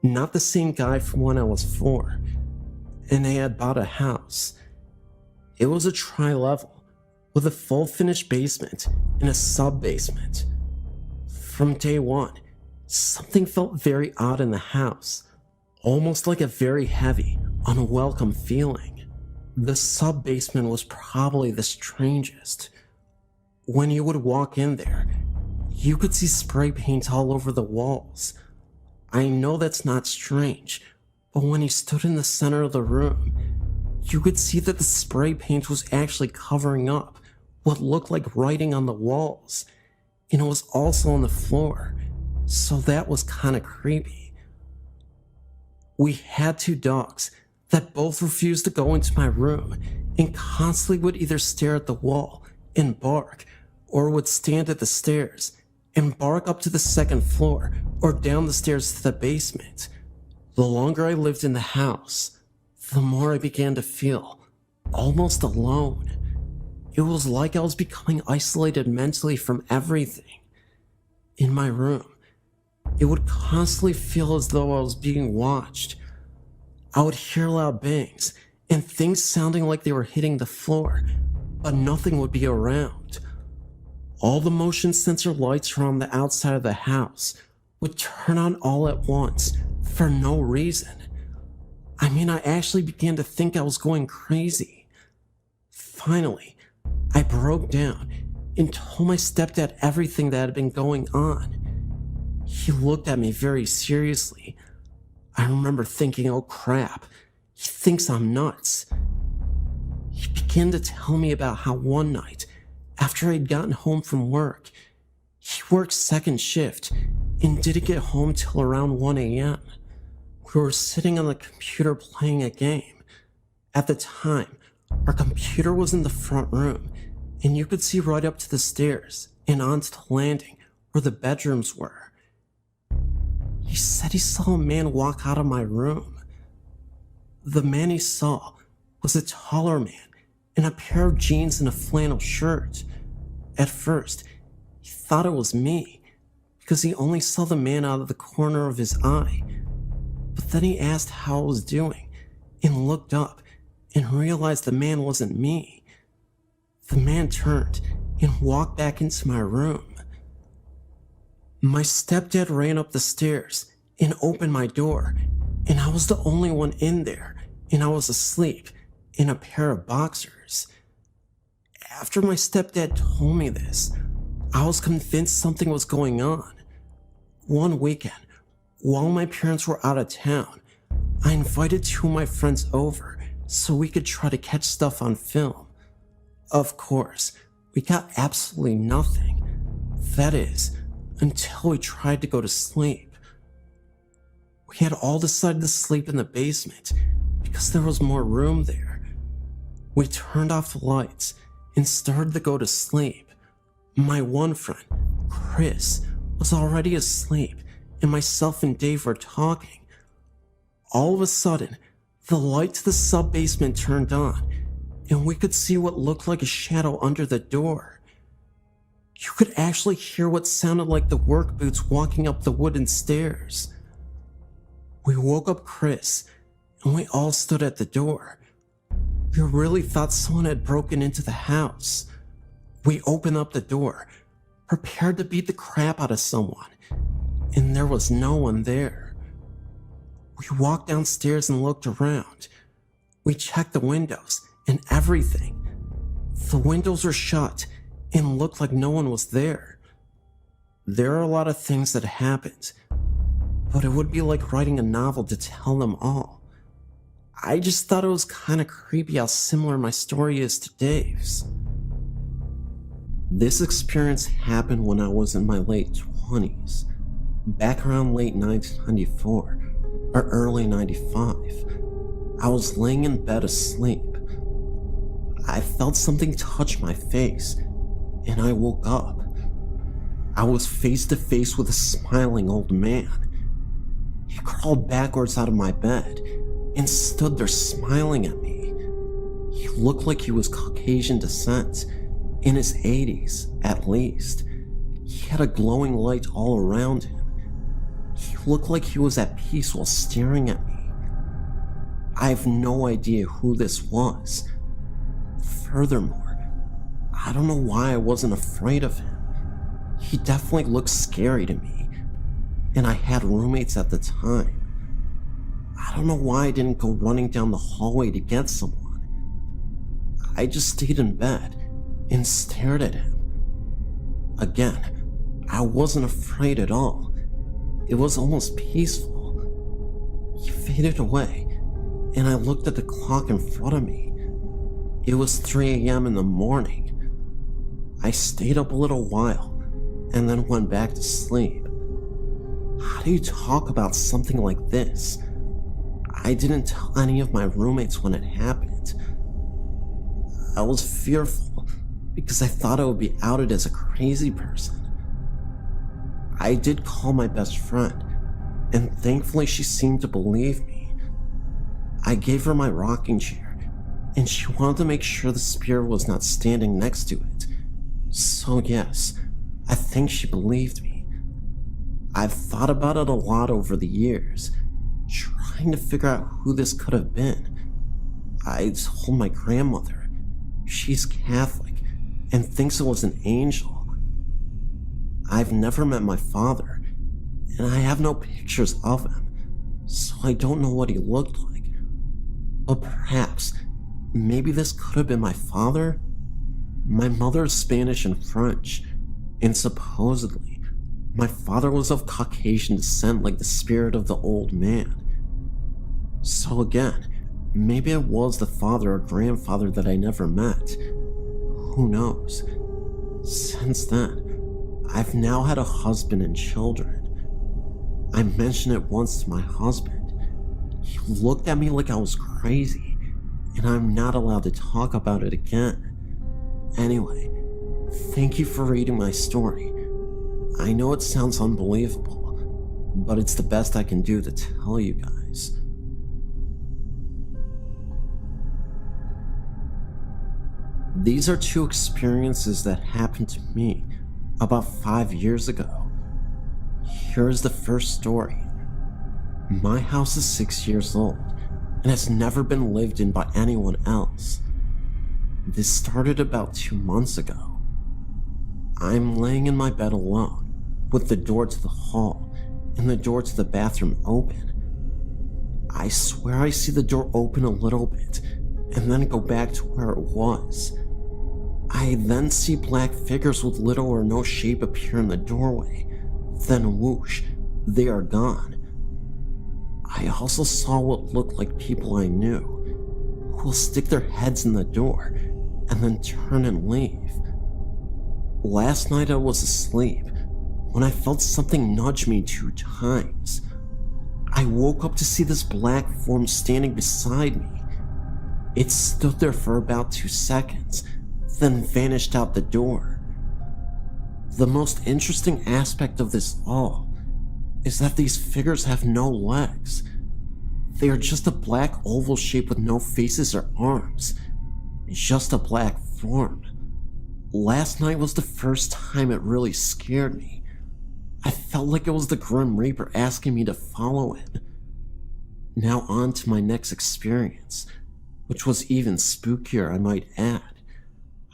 not the same guy from when I was 4, and they had bought a house. It was a tri-level with a full finished basement and a sub-basement. From day one, something felt very odd in the house, almost like a very heavy, unwelcome feeling. The sub-basement was probably the strangest. When you would walk in there, you could see spray paint all over the walls. I know that's not strange, but when he stood in the center of the room, you could see that the spray paint was actually covering up what looked like writing on the walls, and it was also on the floor, so that was kinda creepy. We had 2 dogs that both refused to go into my room and constantly would either stare at the wall and bark, or would stand at the stairs and bark up to the 2nd floor or down the stairs to the basement. The longer I lived in the house, the more I began to feel almost alone. It was like I was becoming isolated mentally from everything. In my room, it would constantly feel as though I was being watched. I would hear loud bangs and things sounding like they were hitting the floor, but nothing would be around. All the motion sensor lights around the outside of the house would turn on all at once for no reason. I mean, I actually began to think I was going crazy. Finally, I broke down and told my stepdad everything that had been going on. He looked at me very seriously. I remember thinking, oh crap, he thinks I'm nuts. He began to tell me about how one night, after I'd gotten home from work, he worked 2nd shift and didn't get home till around 1 a.m. We were sitting on the computer playing a game. At the time, our computer was in the front room, and you could see right up to the stairs and onto the landing where the bedrooms were. He said he saw a man walk out of my room. The man he saw was a taller man in a pair of jeans and a flannel shirt. At first, he thought it was me because he only saw the man out of the corner of his eye. But then he asked how I was doing and looked up and realized the man wasn't me. The man turned and walked back into my room. My stepdad ran up the stairs and opened my door, and I was the only one in there, and I was asleep in a pair of boxers. After my stepdad told me this, I was convinced something was going on. One weekend, while my parents were out of town, I invited 2 of my friends over so we could try to catch stuff on film. Of course, we got absolutely nothing. That is, until we tried to go to sleep. We had all decided to sleep in the basement because there was more room there. We turned off the lights and started to go to sleep. My one friend, Chris, was already asleep, and myself and Dave were talking. All of a sudden, the light to the sub-basement turned on, and we could see what looked like a shadow under the door. You could actually hear what sounded like the work boots walking up the wooden stairs. We woke up Chris, and we all stood at the door. We really thought someone had broken into the house. We opened up the door, prepared to beat the crap out of someone, and there was no one there. We walked downstairs and looked around. We checked the windows and everything. The windows were shut and looked like no one was there. There are a lot of things that happened, but it would be like writing a novel to tell them all. I just thought it was kind of creepy how similar my story is to Dave's. This experience happened when I was in my late 20s, back around late 1994 or early 95. I was laying in bed asleep. I felt something touch my face, and I woke up. I was face to face with a smiling old man. He crawled backwards out of my bed and stood there smiling at me. He looked like he was Caucasian descent, in his 80s at least. He had a glowing light all around him. He looked like he was at peace while staring at me. I have no idea who this was. Furthermore, I don't know why I wasn't afraid of him. He definitely looked scary to me, and I had roommates at the time. I don't know why I didn't go running down the hallway to get someone. I just stayed in bed and stared at him. Again, I wasn't afraid at all. It was almost peaceful. he faded away, and I looked at the clock in front of me. It was 3 a.m. in the morning. I stayed up a little while, and then went back to sleep. How do you talk about something like this? I didn't tell any of my roommates when it happened. I was fearful because I thought I would be outed as a crazy person. I did call my best friend, and thankfully she seemed to believe me. I gave her my rocking chair, and she wanted to make sure the spirit was not standing next to it. So yes, I think she believed me. I've thought about it a lot over the years, trying to figure out who this could have been. I told my grandmother. She's Catholic and thinks it was an angel. I've never met my father, and I have no pictures of him, so I don't know what he looked like. But perhaps, maybe this could have been my father? My mother is Spanish and French, and supposedly, my father was of Caucasian descent like the spirit of the old man. So again, maybe it was the father or grandfather that I never met. Who knows? Since then, I've now had a husband and children. I mentioned it once to my husband. He looked at me like I was crazy, and I'm not allowed to talk about it again. Anyway, thank you for reading my story. I know it sounds unbelievable, but it's the best I can do to tell you guys. These are two experiences that happened to me about 5 years ago. Here's the first story. My house is 6 years old and has never been lived in by anyone else. This started about 2 months ago. I'm laying in my bed alone, with the door to the hall and the door to the bathroom open. I swear I see the door open a little bit and then go back to where it was. I then see black figures with little or no shape appear in the doorway. Then whoosh, they are gone. I also saw what looked like people I knew, who will stick their heads in the door and then turn and leave. Last night I was asleep when I felt something nudge me 2 times. I woke up to see this black form standing beside me. It stood there for about 2 seconds, then vanished out the door. The most interesting aspect of this all is that these figures have no legs. They are just a black oval shape with no faces or arms. Just a black form. Last night was the first time it really scared me. I felt like it was the Grim Reaper asking me to follow him. Now on to my next experience, which was even spookier, I might add.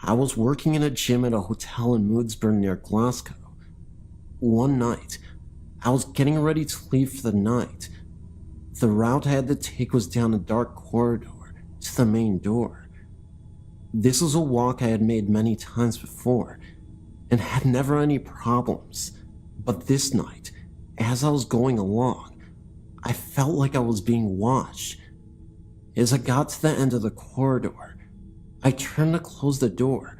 I was working in a gym at a hotel in Moodsburn near Glasgow. One night, I was getting ready to leave for the night. The route I had to take was down a dark corridor to the main door. This was a walk I had made many times before, and had never any problems. But this night, as I was going along, I felt like I was being watched. As I got to the end of the corridor, I turned to close the door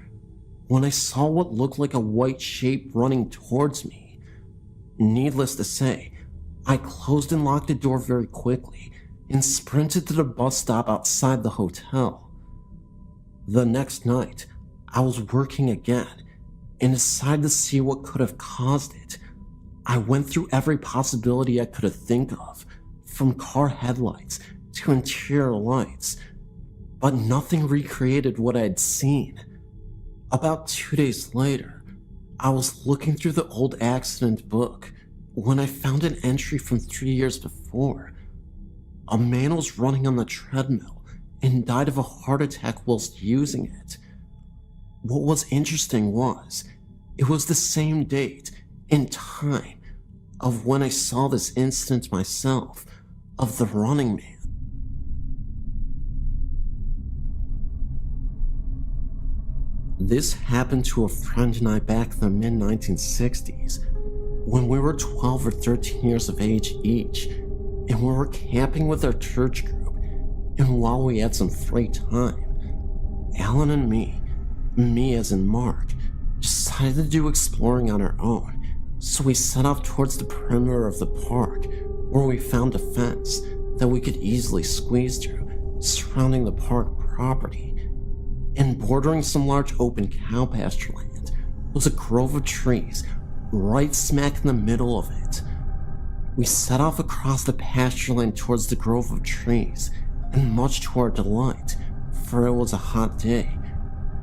when I saw what looked like a white shape running towards me. Needless to say, I closed and locked the door very quickly and sprinted to the bus stop outside the hotel. The next night, I was working again and decided to see what could have caused it. I went through every possibility I could have think of, from car headlights to interior lights, but nothing recreated what I had seen. About 2 days later, I was looking through the old accident book when I found an entry from 3 years before. A man was running on the treadmill and died of a heart attack whilst using it. What was interesting was, it was the same date and time of when I saw this incident myself, of the running man. This happened to a friend and I back in the mid-1960s, when we were 12 or 13 years of age each. and we were camping with our church group, and while we had some free time, Alan and me as in Mark, decided to do exploring on our own, so we set off towards the perimeter of the park, where we found a fence that we could easily squeeze through, surrounding the park property. And bordering some large open cow pasture land was a grove of trees right smack in the middle of it. We set off across the pasture land towards the grove of trees, and much to our delight, for it was a hot day,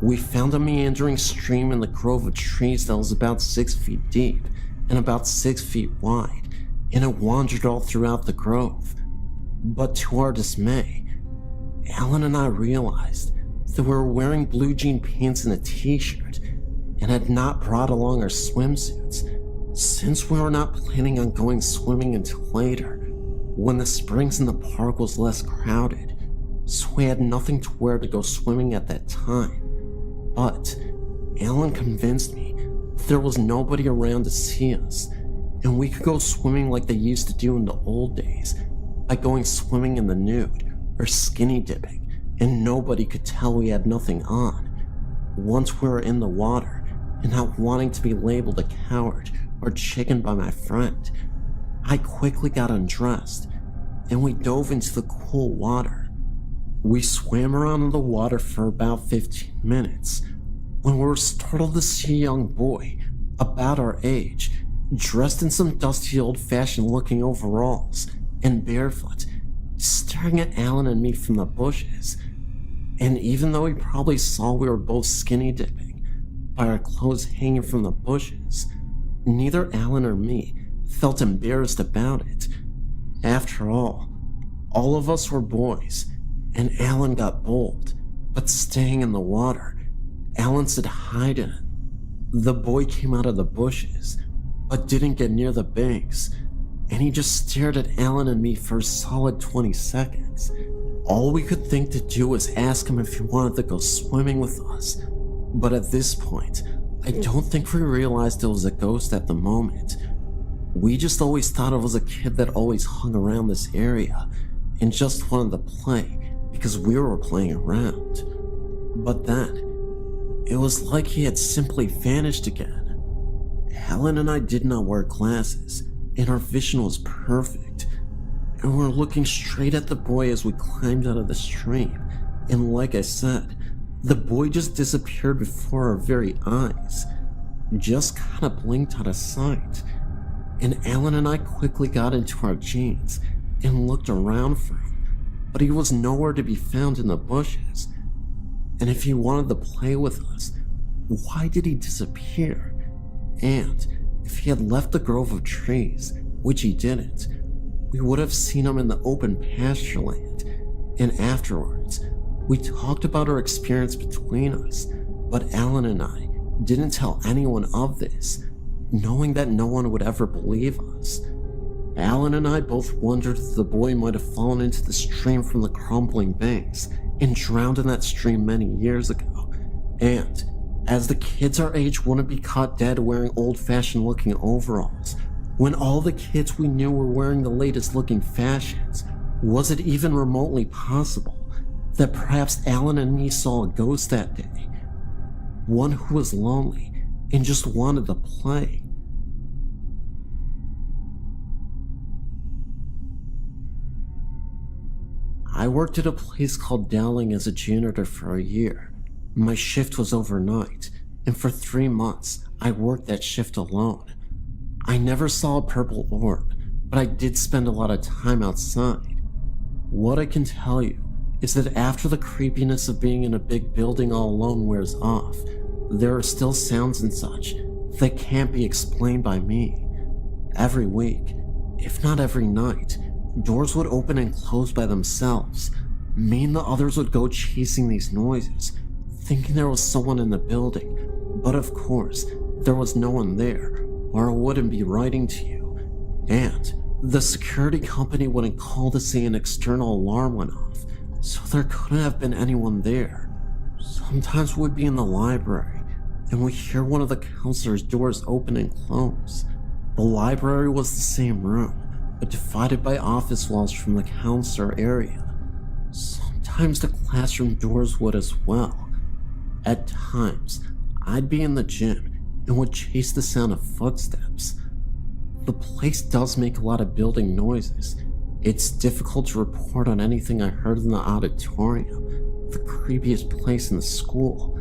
we found a meandering stream in the grove of trees that was about 6 feet deep and about 6 feet wide, and it wandered all throughout the grove. But to our dismay, Alan and I realized that we were wearing blue jean pants and a t-shirt, and had not brought along our swimsuits, since we were not planning on going swimming until later, when the springs in the park was less crowded, so we had nothing to wear to go swimming at that time. But Alan convinced me that there was nobody around to see us, and we could go swimming like they used to do in the old days, by going swimming in the nude or skinny dipping, and nobody could tell we had nothing on. Once we were in the water, and not wanting to be labeled a coward or chicken by my friend, I quickly got undressed, and we dove into the cool water. We swam around in the water for about 15 minutes, when we were startled to see a young boy, about our age, dressed in some dusty old-fashioned looking overalls, and barefoot, staring at Alan and me from the bushes. And even though he probably saw we were both skinny dipping by our clothes hanging from the bushes, neither Alan or me felt embarrassed about it. After all of us were boys, and Alan got bold, but staying in the water, Alan said hi to him. The boy came out of the bushes, but didn't get near the banks, and he just stared at Alan and me for a solid 20 seconds. All we could think to do was ask him if he wanted to go swimming with us, but at this point, I don't think we realized it was a ghost at the moment. We just always thought it was a kid that always hung around this area, and just wanted to play because we were playing around. But then, it was like he had simply vanished again. Helen and I did not wear glasses, and our vision was perfect, and we were looking straight at the boy as we climbed out of the stream, and like I said, the boy just disappeared before our very eyes, just kinda blinked out of sight, and Alan and I quickly got into our jeans and looked around for him, but he was nowhere to be found in the bushes. And if he wanted to play with us, why did he disappear? And if he had left the grove of trees, which he didn't, we would have seen him in the open pasture land. And afterwards, we talked about our experience between us, but Alan and I didn't tell anyone of this, knowing that no one would ever believe us. Alan and I both wondered if the boy might have fallen into the stream from the crumbling banks and drowned in that stream many years ago. And as the kids our age wouldn't be caught dead wearing old-fashioned looking overalls, when all the kids we knew were wearing the latest looking fashions, was it even remotely possible that perhaps Alan and me saw a ghost that day? One who was lonely and just wanted to play. I worked at a place called Dowling as a janitor for a year. My shift was overnight, and for 3 months, I worked that shift alone. I never saw a purple orb, but I did spend a lot of time outside. What I can tell you is that after the creepiness of being in a big building all alone wears off, there are still sounds and such that can't be explained by me. Every week, if not every night, doors would open and close by themselves. Me and the others would go chasing these noises, thinking there was someone in the building, but of course, there was no one there, or I wouldn't be writing to you. And the security company wouldn't call to say an external alarm went off, so there couldn't have been anyone there. Sometimes we'd be in the library, and we'd hear one of the counselor's doors open and close. The library was the same room, but divided by office walls from the counselor area. Sometimes the classroom doors would as well. At times, I'd be in the gym and would chase the sound of footsteps. The place does make a lot of building noises. It's difficult to report on anything I heard in the auditorium, the creepiest place in the school.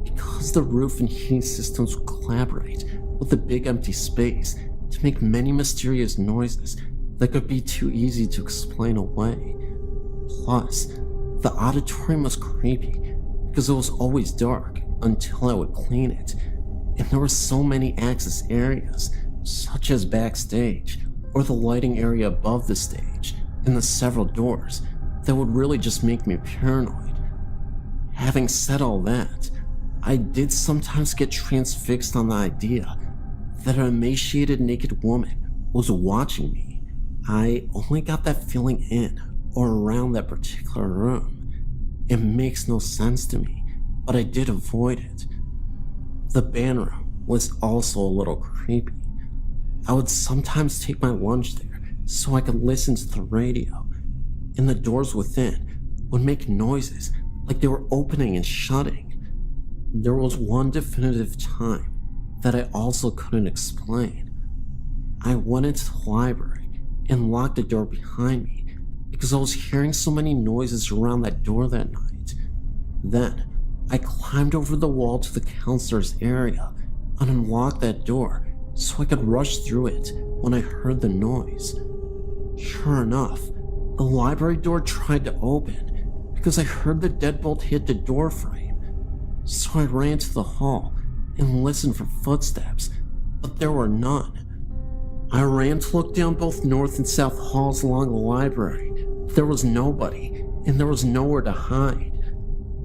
Because the roof and heating systems would collaborate with the big empty space to make many mysterious noises that could be too easy to explain away. Plus, the auditorium was creepy because it was always dark until I would clean it, and there were so many access areas, such as backstage or the lighting area above the stage, and the several doors that would really just make me paranoid. Having said all that, I did sometimes get transfixed on the idea that an emaciated naked woman was watching me. I only got that feeling in or around that particular room. It makes no sense to me, but I did avoid it. The band room was also a little creepy. I would sometimes take my lunch there so I could listen to the radio, and the doors within would make noises like they were opening and shutting. There was one definitive time that I also couldn't explain. I went into the library and locked the door behind me because I was hearing so many noises around that door that night. Then, I climbed over the wall to the counselor's area and unlocked that door so I could rush through it when I heard the noise. Sure enough, the library door tried to open because I heard the deadbolt hit the door frame. So I ran to the hall and listened for footsteps, but there were none. I ran to look down both north and south halls along the library. There was nobody, and there was nowhere to hide.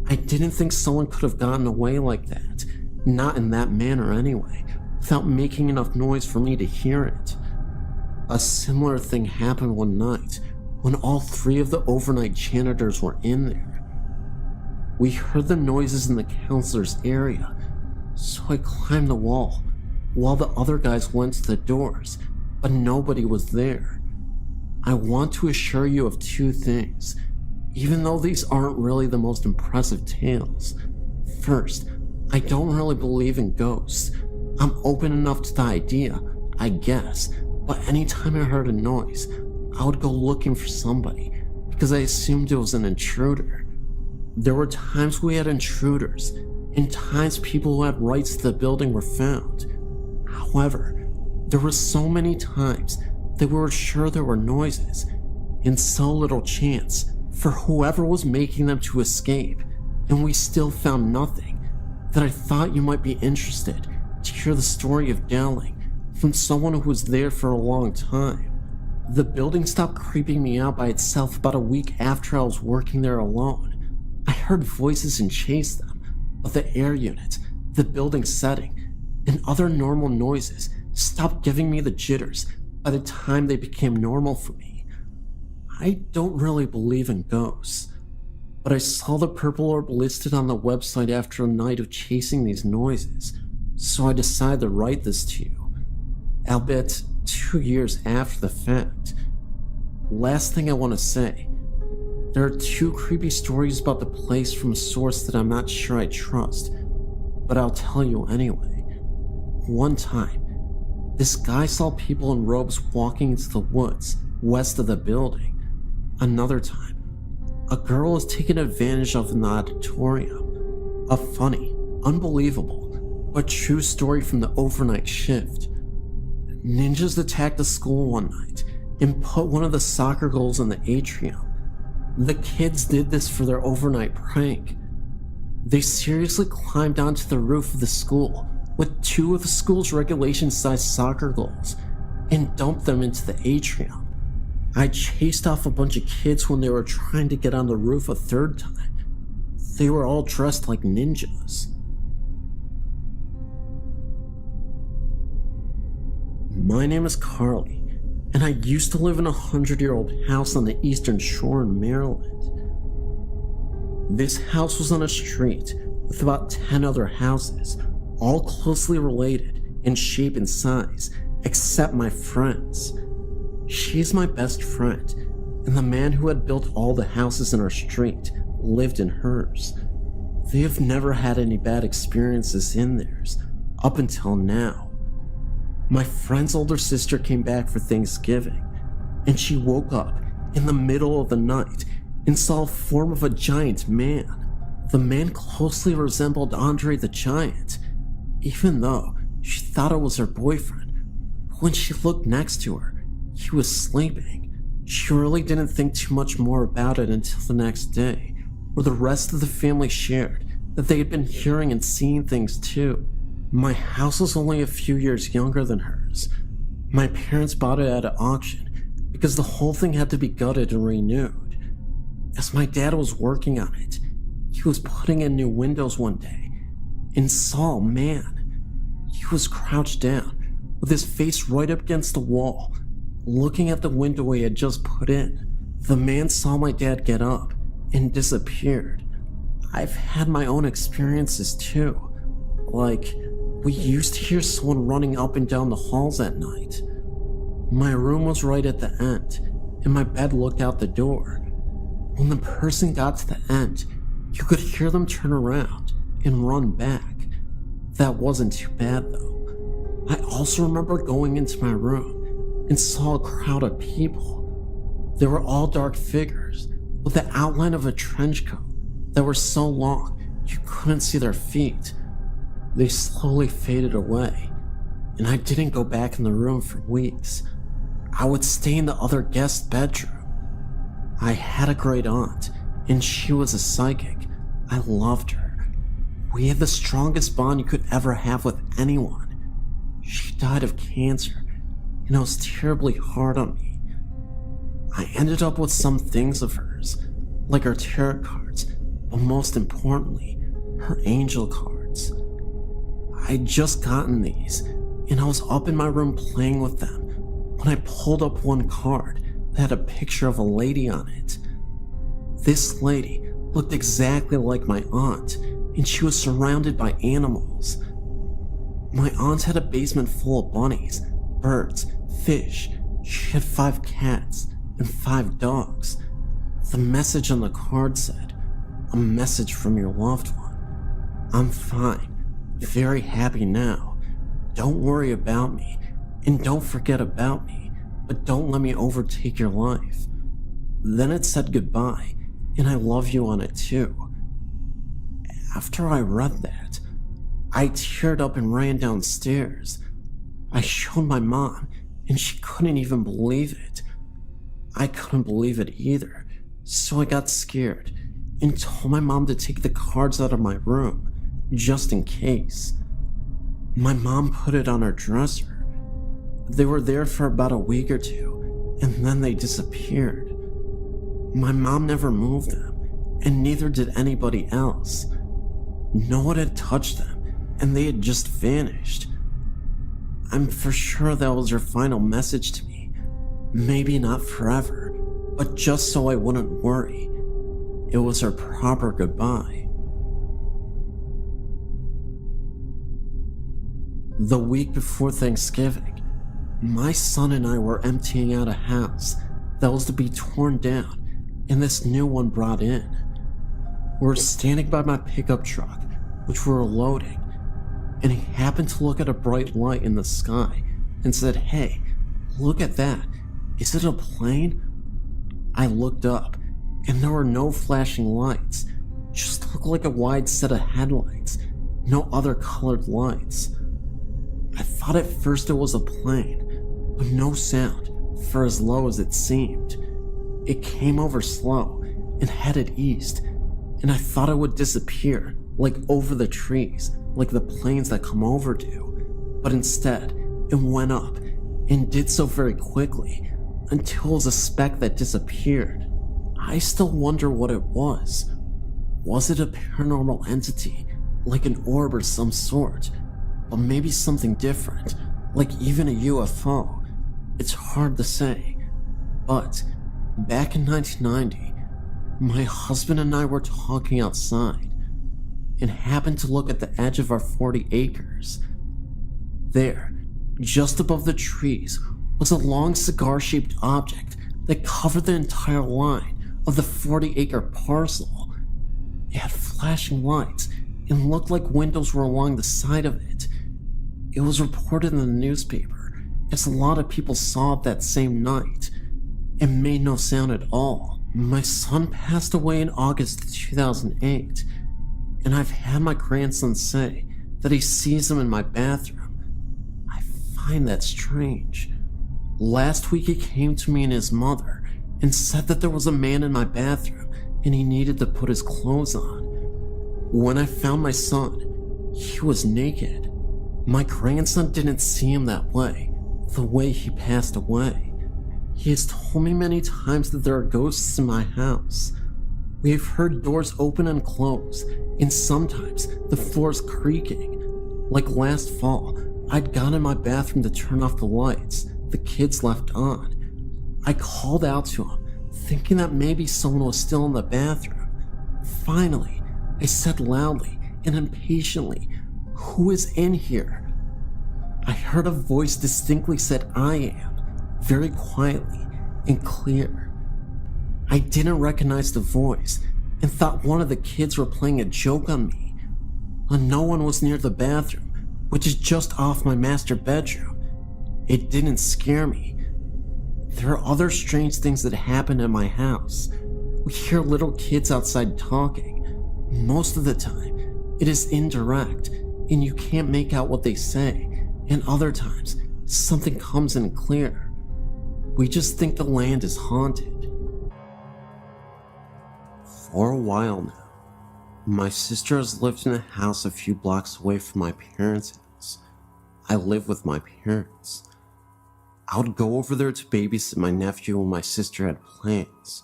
I didn't think someone could have gotten away like that, not in that manner anyway, without making enough noise for me to hear it. A similar thing happened one night when all three of the overnight janitors were in there. We heard the noises in the counselor's area, so I climbed the wall while the other guys went to the doors, but nobody was there. I want to assure you of two things, even though these aren't really the most impressive tales. First, I don't really believe in ghosts. I'm open enough to the idea, I guess, but anytime I heard a noise, I would go looking for somebody because I assumed it was an intruder. There were times we had intruders, and times people who had rights to the building were found. However, there were so many times that we were sure there were noises, and so little chance for whoever was making them to escape, and we still found nothing, that I thought you might be interested to hear the story of Dowling from someone who was there for a long time. The building stopped creeping me out by itself about a week after I was working there alone. I heard voices and chased them, but the air unit, the building setting, and other normal noises stopped giving me the jitters by the time they became normal for me. I don't really believe in ghosts, but I saw the purple orb listed on the website after a night of chasing these noises, so I decided to write this to you, albeit 2 years after the fact. Last thing I want to say, there are 2 creepy stories about the place from a source that I'm not sure I trust, but I'll tell you anyway. One time, this guy saw people in robes walking into the woods west of the building. Another time, a girl was taken advantage of in the auditorium. A funny, unbelievable, but true story from the overnight shift. Ninjas attacked the school one night and put one of the soccer goals in the atrium. The kids did this for their overnight prank. They seriously climbed onto the roof of the school with 2 of the school's regulation-sized soccer goals and dumped them into the atrium. I chased off a bunch of kids when they were trying to get on the roof a 3rd time. They were all dressed like ninjas. My name is Carly, and I used to live in a 100-year-old house on the Eastern Shore in Maryland. This house was on a street with about 10 other houses, all closely related in shape and size, except my friends. She's my best friend, and the man who had built all the houses in our street lived in hers. They have never had any bad experiences in theirs, up until now. My friend's older sister came back for Thanksgiving, and she woke up in the middle of the night and saw a form of a giant man. The man closely resembled Andre the Giant, even though she thought it was her boyfriend. When she looked next to her, he was sleeping. She really didn't think too much more about it until the next day, where the rest of the family shared that they had been hearing and seeing things too. My house was only a few years younger than hers. My parents bought it at an auction because the whole thing had to be gutted and renewed. As my dad was working on it, he was putting in new windows one day and saw a man. He was crouched down with his face right up against the wall, looking at the window he had just put in. The man saw my dad get up and disappeared. I've had my own experiences too. Like, we used to hear someone running up and down the halls at night. My room was right at the end, and my bed looked out the door. When the person got to the end, you could hear them turn around and run back. That wasn't too bad though. I also remember going into my room and saw a crowd of people. They were all dark figures with the outline of a trench coat that were so long you couldn't see their feet. They slowly faded away, and I didn't go back in the room for weeks. I would stay in the other guest's bedroom. I had a great aunt, and she was a psychic. I loved her. We had the strongest bond you could ever have with anyone. She died of cancer, and it was terribly hard on me. I ended up with some things of hers, like her tarot cards, but most importantly, her angel cards. I'd just gotten these, and I was up in my room playing with them when I pulled up one card that had a picture of a lady on it. This lady looked exactly like my aunt, and she was surrounded by animals. My aunt had a basement full of bunnies, birds, fish. She had 5 cats and 5 dogs. The message on the card said, "A message from your loved one. I'm fine, very happy now. Don't worry about me, and don't forget about me, but don't let me overtake your life." Then it said goodbye, and I love you on it too. After I read that, I teared up and ran downstairs. I showed my mom, and she couldn't even believe it. I couldn't believe it either, so I got scared and told my mom to take the cards out of my room, just in case. My mom put it on her dresser. They were there for about a week or two, and then they disappeared. My mom never moved them, and neither did anybody else. No one had touched them, and they had just vanished. I'm for sure that was her final message to me. Maybe not forever, but just so I wouldn't worry. It was her proper goodbye. The week before Thanksgiving, my son and I were emptying out a house that was to be torn down and this new one brought in. We were standing by my pickup truck, which we were loading, and he happened to look at a bright light in the sky and said, "Hey, look at that. Is it a plane?" I looked up, and there were no flashing lights, just looked like a wide set of headlights, no other colored lights. I thought at first it was a plane, but no sound for as low as it seemed. It came over slow and headed east, and I thought it would disappear, like over the trees, like the planes that come over do. But instead, it went up, and did so very quickly, until it was a speck that disappeared. I still wonder what it was. Was it a paranormal entity, like an orb or some sort? Or maybe something different, like even a UFO? It's hard to say. But back in 1990, my husband and I were talking outside and happened to look at the edge of our 40 acres. There, just above the trees, was a long cigar-shaped object that covered the entire line of the 40-acre parcel. It had flashing lights and looked like windows were along the side of it. It was reported in the newspaper, as a lot of people saw it that same night. It made no sound at all. My son passed away in August 2008, and I've had my grandson say that he sees him in my bathroom. I find that strange. Last week he came to me and his mother and said that there was a man in my bathroom and he needed to put his clothes on. When I found my son, he was naked. My grandson didn't see him that way, the way he passed away. He has told me many times that there are ghosts in my house. We have heard doors open and close, and sometimes the floor's creaking. Like last fall, I'd gone in my bathroom to turn off the lights the kids left on. I called out to him, thinking that maybe someone was still in the bathroom. Finally, I said loudly and impatiently, "Who is in here?" I heard a voice distinctly said, "I am," very quietly and clear. I didn't recognize the voice and thought one of the kids were playing a joke on me. No one was near the bathroom, which is just off my master bedroom. It didn't scare me. There are other strange things that happen in my house. We hear little kids outside talking. Most of the time, it is indirect, and you can't make out what they say, and other times, something comes in clear. We just think the land is haunted. For a while now, my sister has lived in a house a few blocks away from my parents' house. I live with my parents. I would go over there to babysit my nephew when my sister had plans.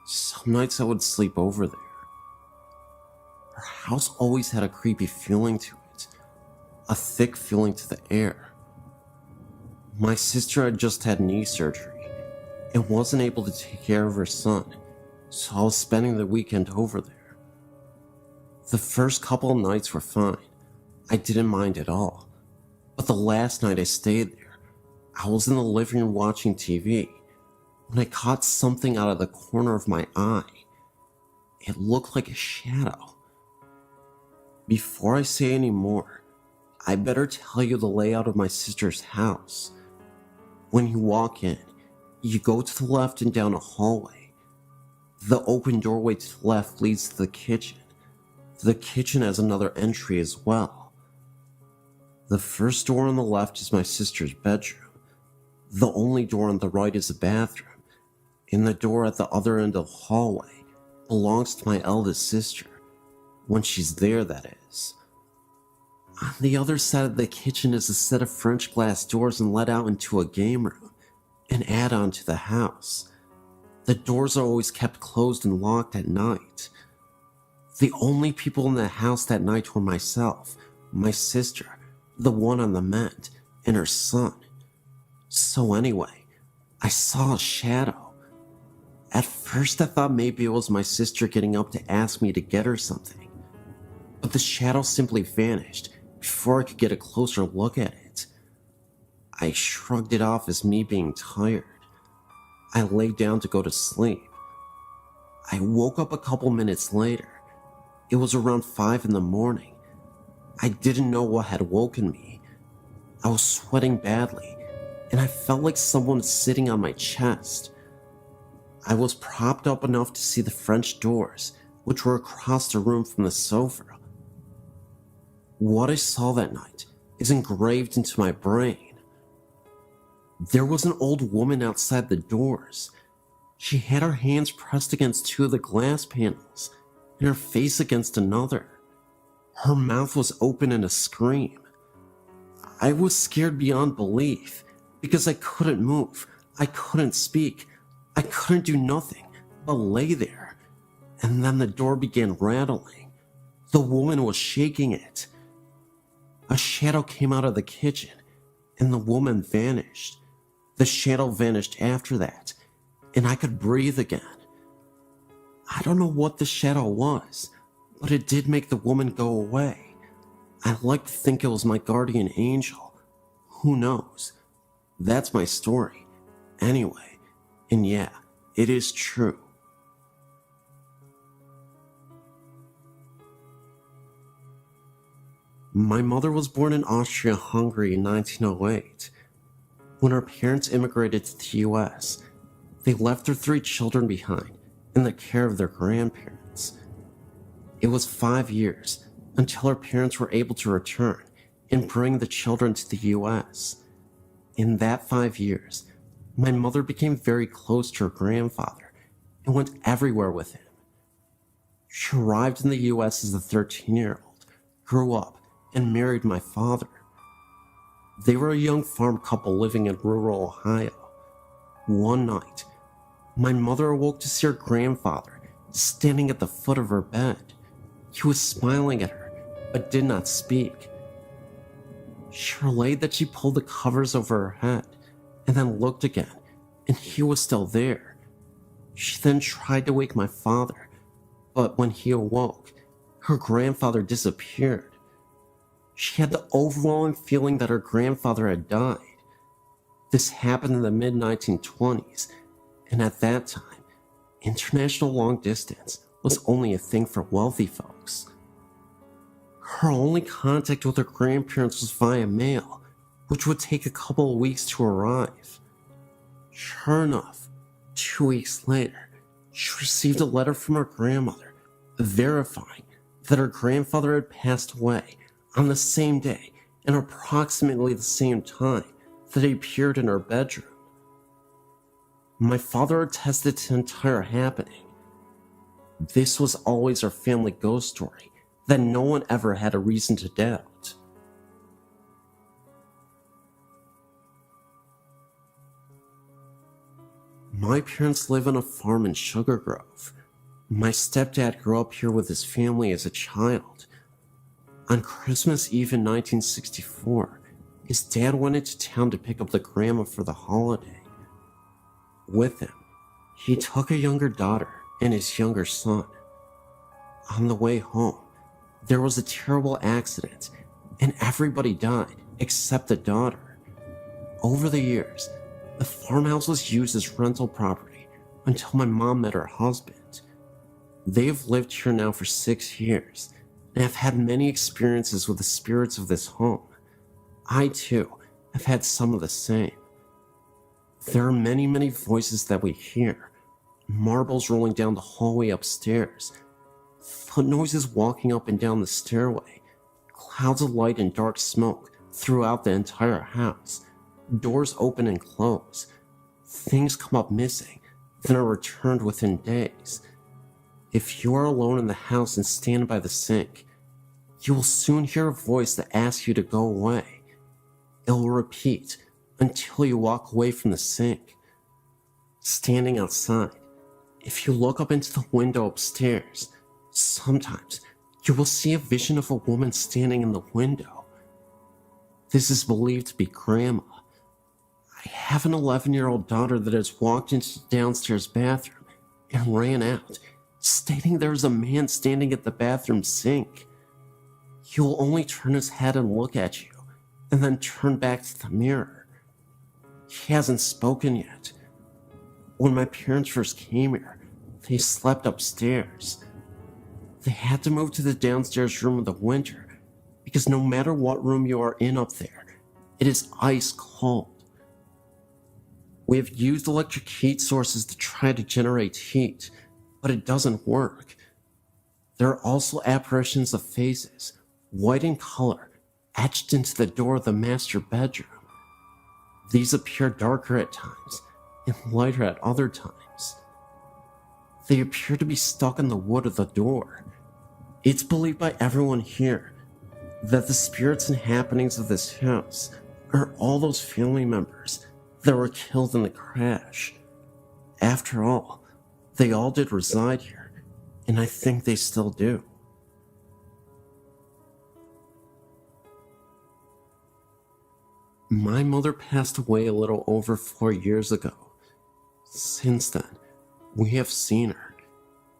Some nights I would sleep over there. Her house always had a creepy feeling to it, a thick feeling to the air. My sister had just had knee surgery and wasn't able to take care of her son, so I was spending the weekend over there. The first couple of nights were fine. I didn't mind at all. But the last night I stayed there, I was in the living room watching TV when I caught something out of the corner of my eye. It looked like a shadow. Before I say any more, I better tell you the layout of my sister's house. When you walk in, you go to the left and down a hallway. The open doorway to the left leads to the kitchen. The kitchen has another entry as well. The first door on the left is my sister's bedroom. The only door on the right is a bathroom, and the door at the other end of the hallway belongs to my eldest sister, when she's there, that is. On the other side of the kitchen is a set of French glass doors and let out into a game room, an add-on to the house. The doors are always kept closed and locked at night. The only people in the house that night were myself, my sister, the one on the mend, and her son. So anyway, I saw a shadow. At first I thought maybe it was my sister getting up to ask me to get her something, but the shadow simply vanished before I could get a closer look at it. I shrugged it off as me being tired. I lay down to go to sleep. I woke up a couple minutes later. It was around 5 in the morning. I didn't know what had woken me. I was sweating badly, and I felt like someone was sitting on my chest. I was propped up enough to see the French doors, which were across the room from the sofa. What I saw that night is engraved into my brain. There was an old woman outside the doors. She had her hands pressed against two of the glass panels and her face against another. Her mouth was open in a scream. I was scared beyond belief because I couldn't move, I couldn't speak, I couldn't do nothing but lay there. And then the door began rattling. The woman was shaking it. A shadow came out of the kitchen, and the woman vanished. The shadow vanished after that, and I could breathe again. I don't know what the shadow was, but it did make the woman go away. I like to think it was my guardian angel. Who knows? That's my story. Anyway, and yeah, it is true. My mother was born in Austria-Hungary in 1908. When her parents immigrated to the US, they left their 3 children behind in the care of their grandparents. It was 5 years until her parents were able to return and bring the children to the US. In that 5 years, my mother became very close to her grandfather and went everywhere with him. She arrived in the US as a 13-year-old, grew up, and married my father. They were a young farm couple living in rural Ohio. One night, my mother awoke to see her grandfather standing at the foot of her bed. He was smiling at her, but did not speak. She relayed that she pulled the covers over her head and then looked again, and he was still there. She then tried to wake my father, but when he awoke, her grandfather disappeared. She had the overwhelming feeling that her grandfather had died. This happened in the mid-1920s, and at that time, international long distance was only a thing for wealthy folks. Her only contact with her grandparents was via mail, which would take a couple of weeks to arrive. Sure enough, 2 weeks later, she received a letter from her grandmother verifying that her grandfather had passed away on the same day and approximately the same time that he appeared in her bedroom. My father attested to the entire happening. This was always our family ghost story that no one ever had a reason to doubt. My parents live on a farm in Sugar Grove. My stepdad grew up here with his family as a child. On Christmas Eve in 1964, his dad went into town to pick up the grandma for the holiday. With him, he took a younger daughter and his younger son. On the way home, there was a terrible accident, and everybody died except the daughter. Over the years, the farmhouse was used as rental property until my mom met her husband. They have lived here now for 6 years, and have had many experiences with the spirits of this home. I, too, have had some of the same. There are many, many voices that we hear. Marbles rolling down the hallway upstairs, foot noises walking up and down the stairway, clouds of light and dark smoke throughout the entire house, doors open and close, things come up missing, then are returned within days. If you are alone in the house and stand by the sink, you will soon hear a voice that asks you to go away. It will repeat until you walk away from the sink. Standing outside, if you look up into the window upstairs, sometimes you will see a vision of a woman standing in the window. This is believed to be Grandma. I have an 11-year-old daughter that has walked into the downstairs bathroom and ran out, stating there is a man standing at the bathroom sink. He will only turn his head and look at you, and then turn back to the mirror. He hasn't spoken yet. When my parents first came here, they slept upstairs. They had to move to the downstairs room in the winter, because no matter what room you are in up there, it is ice cold. We have used electric heat sources to try to generate heat, but it doesn't work. There are also apparitions of faces, white in color, etched into the door of the master bedroom. These appear darker at times and lighter at other times. They appear to be stuck in the wood of the door. It's believed by everyone here that the spirits and happenings of this house are all those family members that were killed in the crash. After all, they all did reside here, and I think they still do. My mother passed away a little over 4 years ago. Since then, we have seen her,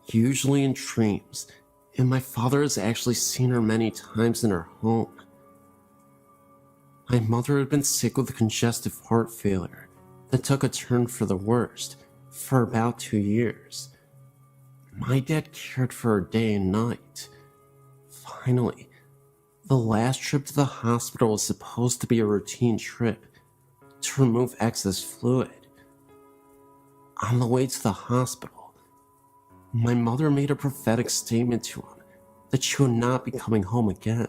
usually in dreams, and my father has actually seen her many times in her home. My mother had been sick with congestive heart failure that took a turn for the worst for about 2 years. My dad cared for her day and night. Finally, the last trip to the hospital was supposed to be a routine trip to remove excess fluid. On the way to the hospital, my mother made a prophetic statement to him that she would not be coming home again.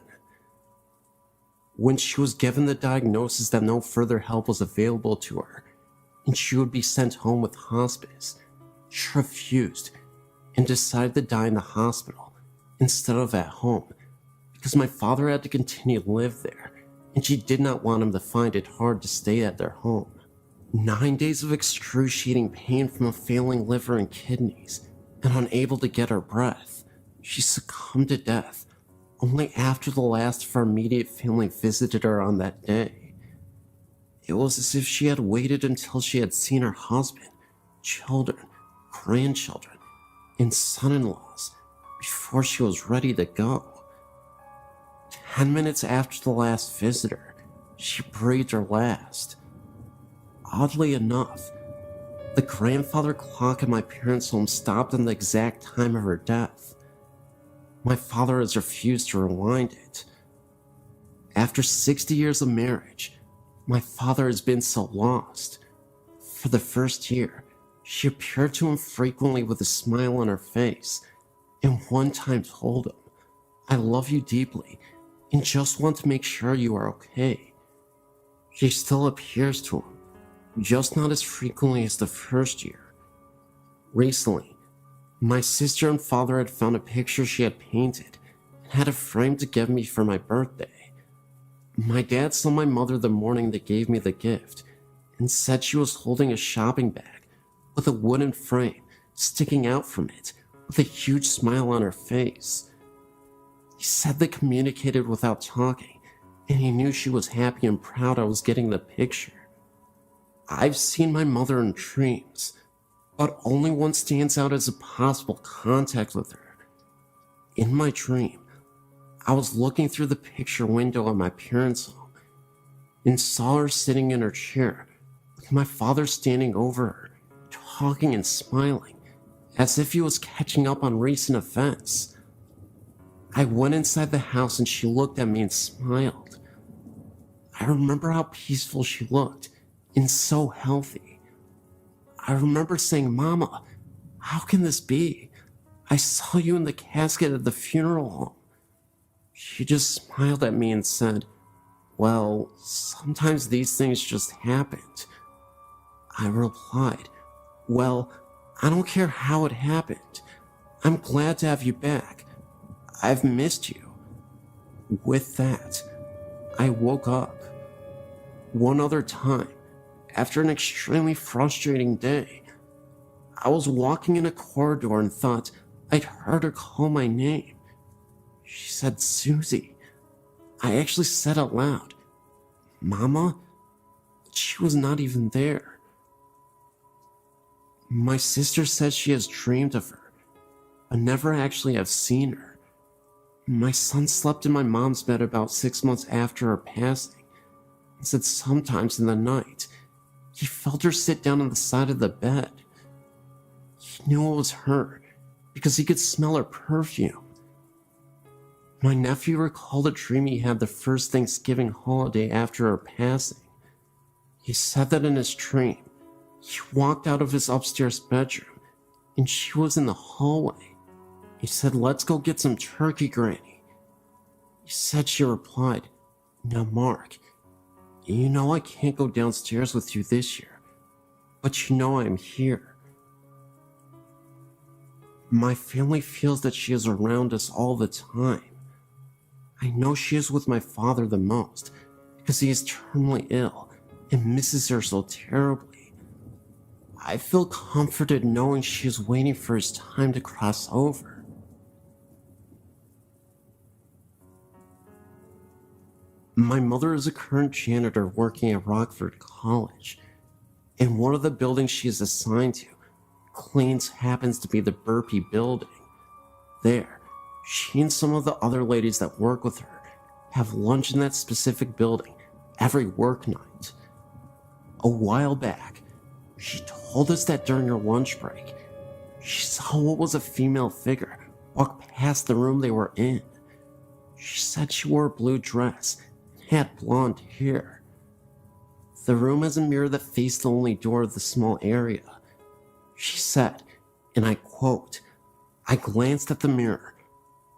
When she was given the diagnosis that no further help was available to her and she would be sent home with hospice, she refused and decided to die in the hospital instead of at home because my father had to continue to live there and she did not want him to find it hard to stay at their home. 9 days of excruciating pain from a failing liver and kidneys, and unable to get her breath, she succumbed to death only after the last of our immediate family visited her on that day. It was as if she had waited until she had seen her husband, children, grandchildren, and son-in-laws before she was ready to go. 10 minutes after the last visitor, she breathed her last. Oddly enough, the grandfather clock in my parents' home stopped on the exact time of her death. My father has refused to rewind it. After 60 years of marriage, my father has been so lost. For the first year, she appeared to him frequently with a smile on her face, and one time told him, "I love you deeply and just want to make sure you are okay." She still appears to him, just not as frequently as the first year. Recently, my sister and father had found a picture she had painted and had it framed to give me for my birthday. My dad saw my mother the morning they gave me the gift and said she was holding a shopping bag with a wooden frame sticking out from it with a huge smile on her face. He said they communicated without talking, and he knew she was happy and proud I was getting the picture. I've seen my mother in dreams, but only one stands out as a possible contact with her. In my dream, I was looking through the picture window at my parents' home and saw her sitting in her chair with my father standing over her, talking and smiling, as if he was catching up on recent events. I went inside the house and she looked at me and smiled. I remember how peaceful she looked and so healthy. I remember saying, "Mama, how can this be? I saw you in the casket at the funeral home." She just smiled at me and said, "Well, sometimes these things just happened." I replied, "Well, I don't care how it happened. I'm glad to have you back. I've missed you." With that, I woke up. One other time, after an extremely frustrating day, I was walking in a corridor and thought I'd heard her call my name. She said, "Susie." I actually said out loud, "Mama?" She was not even there. My sister says she has dreamed of her, but never actually have seen her. My son slept in my mom's bed about 6 months after her passing, and said sometimes in the night, he felt her sit down on the side of the bed. He knew it was her because he could smell her perfume. My nephew recalled a dream he had the first Thanksgiving holiday after her passing. He said that in his dream, he walked out of his upstairs bedroom and she was in the hallway. He said, "Let's go get some turkey, Granny." He said she replied, "Now, Mark, you know I can't go downstairs with you this year, but you know I'm here." My family feels that she is around us all the time. I know she is with my father the most because he is terminally ill and misses her so terribly. I feel comforted knowing she is waiting for his time to cross over. My mother is a current janitor working at Rockford College, and one of the buildings she is assigned to cleans happens to be the Burpee building. There, she and some of the other ladies that work with her have lunch in that specific building every work night. A while back, she told us that during her lunch break, she saw what was a female figure walk past the room they were in. She said she wore a blue dress and had blonde hair. The room has a mirror that faced the only door of the small area. She said, and I quote, "I glanced at the mirror,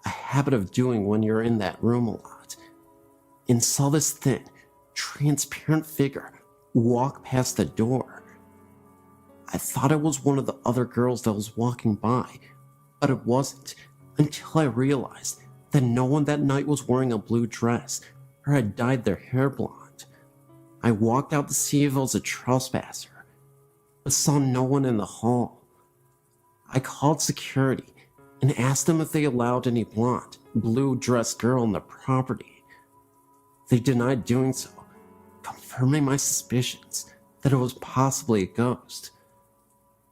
a habit of doing when you're in that room a lot, and saw this thin, transparent figure walk past the door. I thought it was one of the other girls that was walking by, but it wasn't until I realized that no one that night was wearing a blue dress or had dyed their hair blonde. I walked out to see if it was a trespasser, but saw no one in the hall. I called security and asked them if they allowed any blonde, blue-dressed girl on the property. They denied doing so, confirming my suspicions that it was possibly a ghost.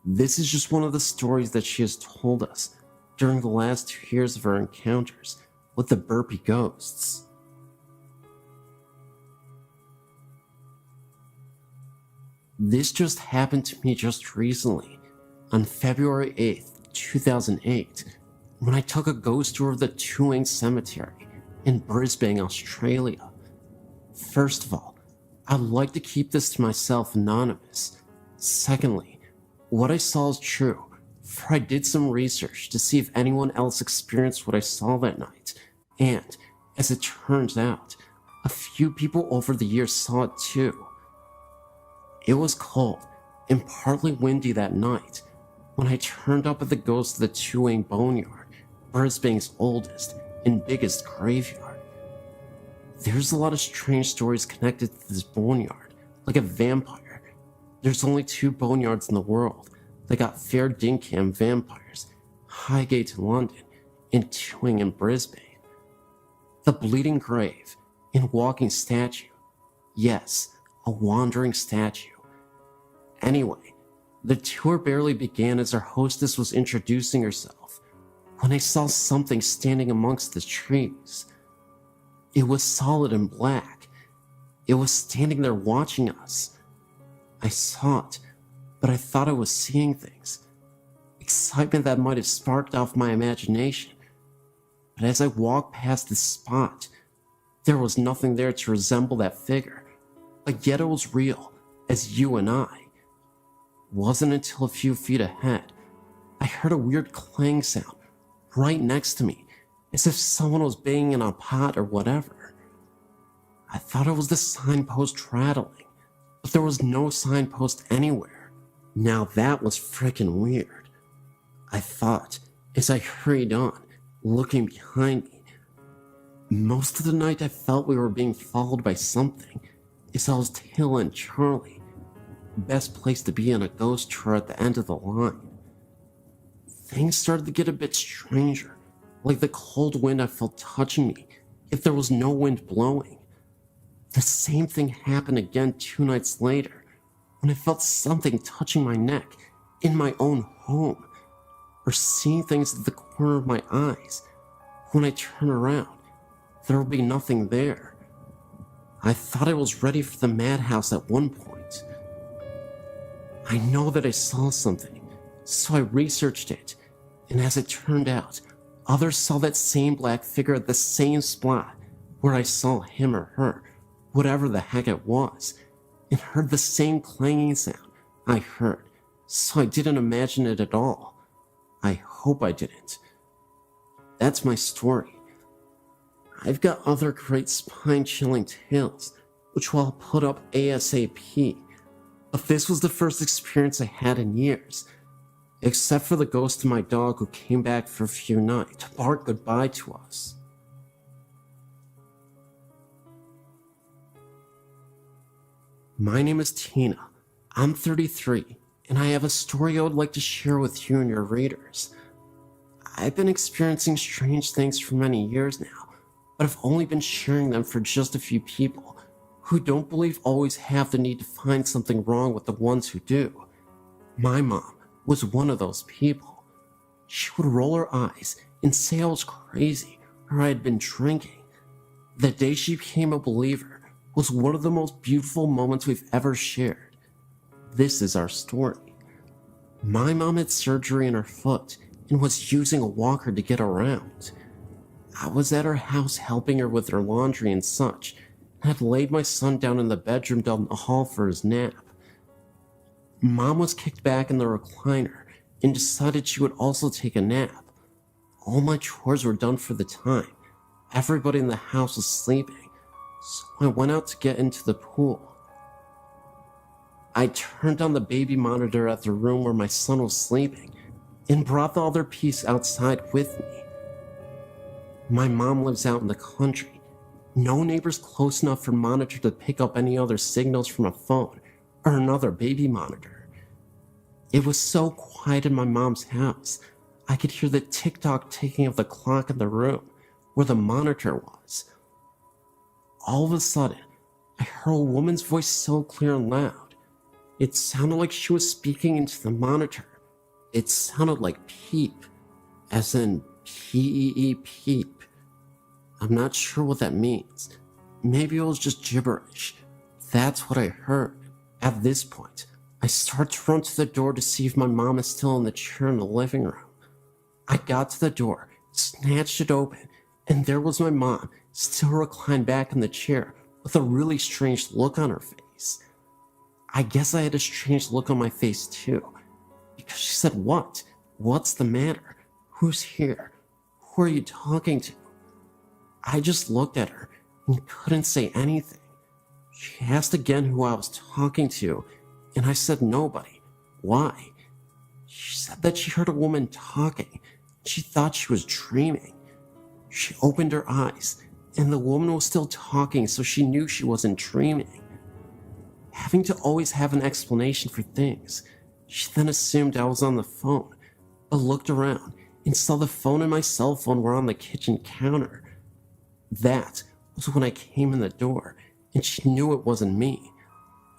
This is just one of the stories that she has told us during the last 2 years of her encounters with the burpy ghosts." This just happened to me just recently, on February 8th, 2008, when I took a ghost tour of the Tuang Cemetery in Brisbane, Australia. First of all, I'd like to keep this to myself anonymous. Secondly, what I saw is true, for I did some research to see if anyone else experienced what I saw that night, and, as it turns out, a few people over the years saw it too. It was cold and partly windy that night when I turned up at the ghost of the Tuang Boneyard, Brisbane's oldest and biggest graveyard. There's a lot of strange stories connected to this boneyard, like a vampire. There's only 2 boneyards in the world that got fair dinkum vampires, Highgate in London and Tuang in Brisbane. The Bleeding Grave and Walking Statue. Yes, a wandering statue. Anyway, the tour barely began as our hostess was introducing herself when I saw something standing amongst the trees. It was solid and black. It was standing there watching us. I saw it, but I thought I was seeing things. Excitement that might have sparked off my imagination. But as I walked past this spot, there was nothing there to resemble that figure, but yet it was real, as you and I. It wasn't until a few feet ahead, I heard a weird clang sound right next to me, as if someone was banging in a pot or whatever. I thought it was the signpost rattling, but there was no signpost anywhere. Now that was frickin' weird, I thought, as I hurried on, looking behind me. Most of the night I felt we were being followed by something, as I was tailing Charlie. Best place to be on a ghost tour at the end of the line. Things started to get a bit stranger, like the cold wind I felt touching me if there was no wind blowing. The same thing happened again 2 nights later, when I felt something touching my neck in my own home, or seeing things at the corner of my eyes. When I turn around, there will be nothing there. I thought I was ready for the madhouse at one point. I know that I saw something, so I researched it, and as it turned out, others saw that same black figure at the same spot where I saw him or her, whatever the heck it was, and heard the same clanging sound I heard, so I didn't imagine it at all. I hope I didn't. That's my story. I've got other great spine-chilling tales, which I'll put up ASAP, but this was the first experience I had in years, except for the ghost of my dog who came back for a few nights to bark goodbye to us. My name is Tina. I'm 33, and I have a story I would like to share with you and your readers. I've been experiencing strange things for many years now, but I've only been sharing them for just a few people who don't believe always have the need to find something wrong with the ones who do. My mom was one of those people. She would roll her eyes and say I was crazy or I had been drinking. The day she became a believer, was one of the most beautiful moments we've ever shared. This is our story. My mom had surgery in her foot and was using a walker to get around. I was at her house helping her with her laundry and such, and had laid my son down in the bedroom down the hall for his nap. Mom was kicked back in the recliner and decided she would also take a nap. All my chores were done for the time. Everybody in the house was sleeping, so I went out to get into the pool. I turned on the baby monitor at the room where my son was sleeping and brought the other piece outside with me. My mom lives out in the country. No neighbors close enough for monitor to pick up any other signals from a phone or another baby monitor. It was so quiet in my mom's house, I could hear the tick-tock ticking of the clock in the room where the monitor was. All of a sudden, I heard a woman's voice so clear and loud. It sounded like she was speaking into the monitor. It sounded like peep, as in P-E-E peep. I'm not sure what that means. Maybe it was just gibberish. That's what I heard. At this point, I start to run to the door to see if my mom is still in the chair in the living room. I got to the door, snatched it open, and there was my mom, still reclined back in the chair with a really strange look on her face. I guess I had a strange look on my face too, because she said, "What? What's the matter? Who's here? Who are you talking to?" I just looked at her and couldn't say anything. She asked again who I was talking to, and I said nobody. Why? She said that she heard a woman talking. She thought she was dreaming. She opened her eyes, and the woman was still talking, so she knew she wasn't dreaming. Having to always have an explanation for things, she then assumed I was on the phone, but looked around and saw the phone and my cell phone were on the kitchen counter. That was when I came in the door, and she knew it wasn't me.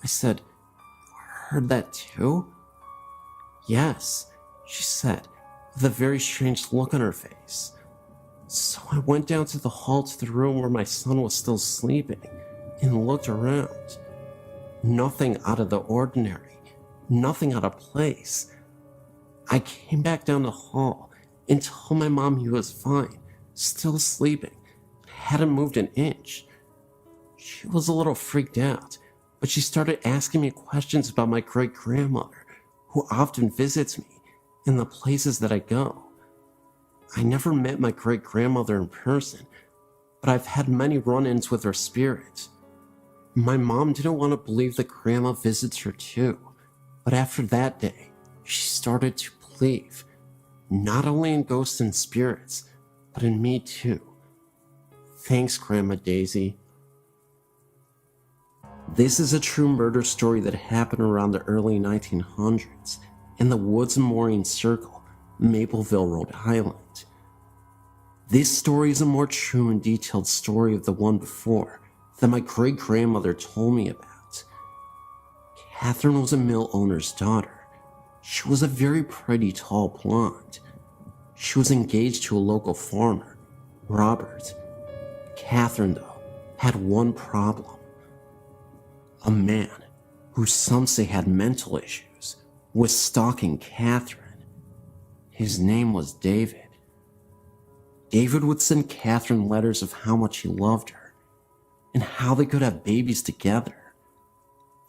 I said, "You heard that too?" "Yes," she said, with a very strange look on her face. So I went down to the hall to the room where my son was still sleeping and looked around. Nothing out of the ordinary, nothing out of place. I came back down the hall and told my mom he was fine, still sleeping, hadn't moved an inch. She was a little freaked out, but she started asking me questions about my great-grandmother, who often visits me, and the places that I go. I never met my great-grandmother in person, but I've had many run-ins with her spirit. My mom didn't want to believe that Grandma visits her too, but after that day, she started to believe, not only in ghosts and spirits, but in me too. Thanks, Grandma Daisy. This is a true murder story that happened around the early 1900s in the Woods Memorial Circle, Mapleville, Rhode Island. This story is a more true and detailed story of the one before that my great-grandmother told me about. Catherine was a mill owner's daughter. She was a very pretty, tall blonde. She was engaged to a local farmer, Robert. Catherine, though, had one problem. A man, who some say had mental issues, was stalking Catherine. His name was David. David would send Catherine letters of how much he loved her, and how they could have babies together.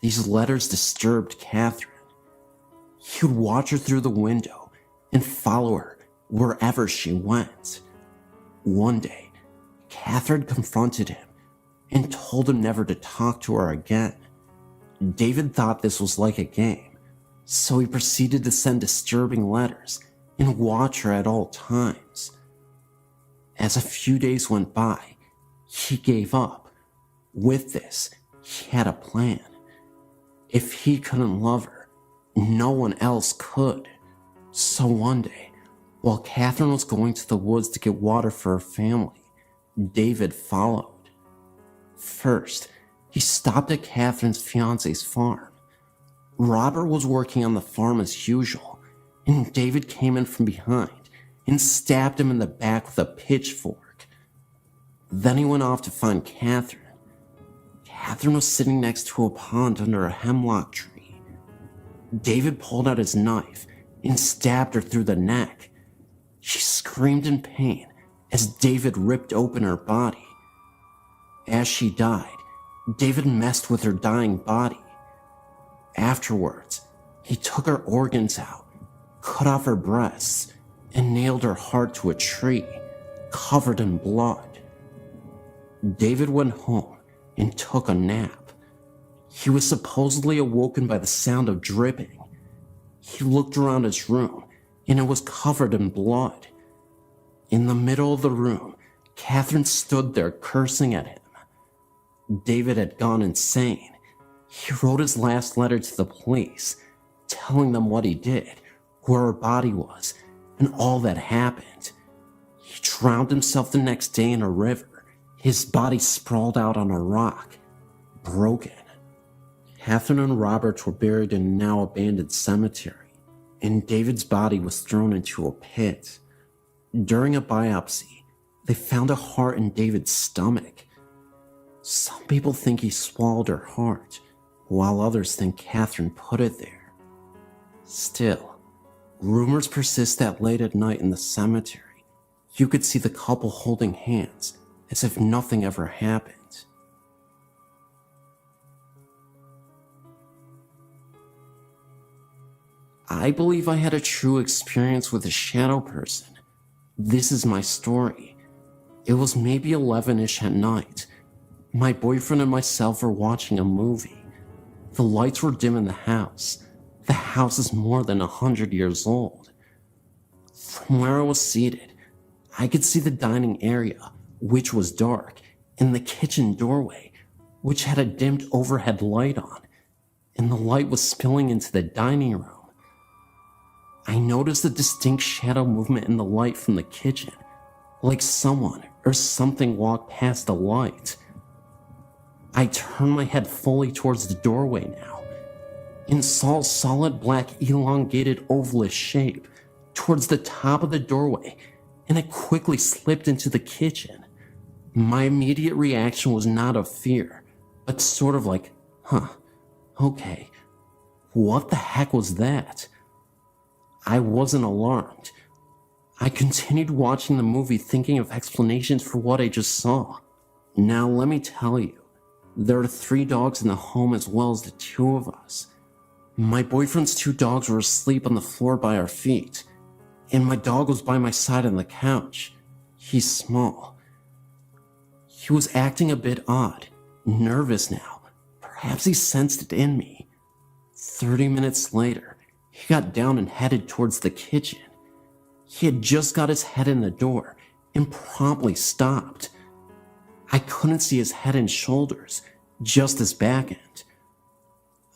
These letters disturbed Catherine. He would watch her through the window and follow her wherever she went. One day, Catherine confronted him and told him never to talk to her again. David thought this was like a game, so he proceeded to send disturbing letters and watch her at all times. As a few days went by, he gave up. With this, he had a plan. If he couldn't love her, no one else could. So one day, while Catherine was going to the woods to get water for her family, David followed. First, he stopped at Catherine's fiance's farm. Robert was working on the farm as usual, and David came in from behind and stabbed him in the back with a pitchfork. Then he went off to find Catherine. Catherine was sitting next to a pond under a hemlock tree. David pulled out his knife and stabbed her through the neck. She screamed in pain as David ripped open her body. As she died, David messed with her dying body. Afterwards, he took her organs out, cut off her breasts, and nailed her heart to a tree, covered in blood. David went home and took a nap. He was supposedly awoken by the sound of dripping. He looked around his room, and it was covered in blood. In the middle of the room, Catherine stood there cursing at him. David had gone insane. He wrote his last letter to the police, telling them what he did, where her body was, and all that happened. He drowned himself the next day in a river, his body sprawled out on a rock, broken. Catherine and Robert were buried in a now abandoned cemetery, and David's body was thrown into a pit. During a biopsy, they found a heart in David's stomach. Some people think he swallowed her heart, while others think Catherine put it there. Still, rumors persist that late at night in the cemetery, you could see the couple holding hands as if nothing ever happened. I believe I had a true experience with a shadow person. This is my story. It was maybe 11-ish at night. My boyfriend and myself were watching a movie. The lights were dim in the house. The house is more than 100 years old. From where I was seated, I could see the dining area, which was dark, and the kitchen doorway, which had a dimmed overhead light on, and the light was spilling into the dining room. I noticed a distinct shadow movement in the light from the kitchen, like someone or something walked past the light. I turned my head fully towards the doorway now, and saw a solid black elongated ovalish shape towards the top of the doorway, and it quickly slipped into the kitchen. My immediate reaction was not of fear, but sort of like, okay, what the heck was that? I wasn't alarmed. I continued watching the movie thinking of explanations for what I just saw. Now let me tell you, there are 3 dogs in the home as well as the 2 of us. My boyfriend's 2 dogs were asleep on the floor by our feet, and my dog was by my side on the couch. He's small. He was acting a bit odd, nervous now. Perhaps he sensed it in me. 30 minutes later, he got down and headed towards the kitchen. He had just got his head in the door and promptly stopped. I couldn't see his head and shoulders, just his back end.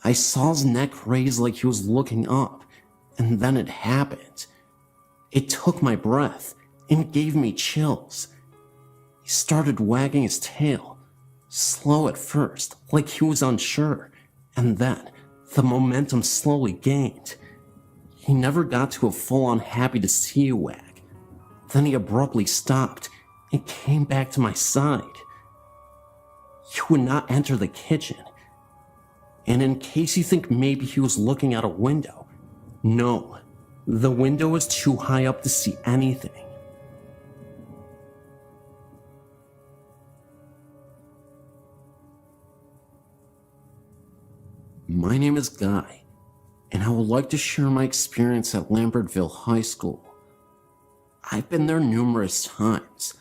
I saw his neck raise like he was looking up, and then it happened. It took my breath and gave me chills. He started wagging his tail, slow at first, like he was unsure, and then the momentum slowly gained. He never got to a full-on happy to see you wag. Then he abruptly stopped and came back to my side. He would not enter the kitchen. And in case you think maybe he was looking out a window, no, the window was too high up to see anything. My name is Guy, and I would like to share my experience at Lambertville High School. I've been there numerous times.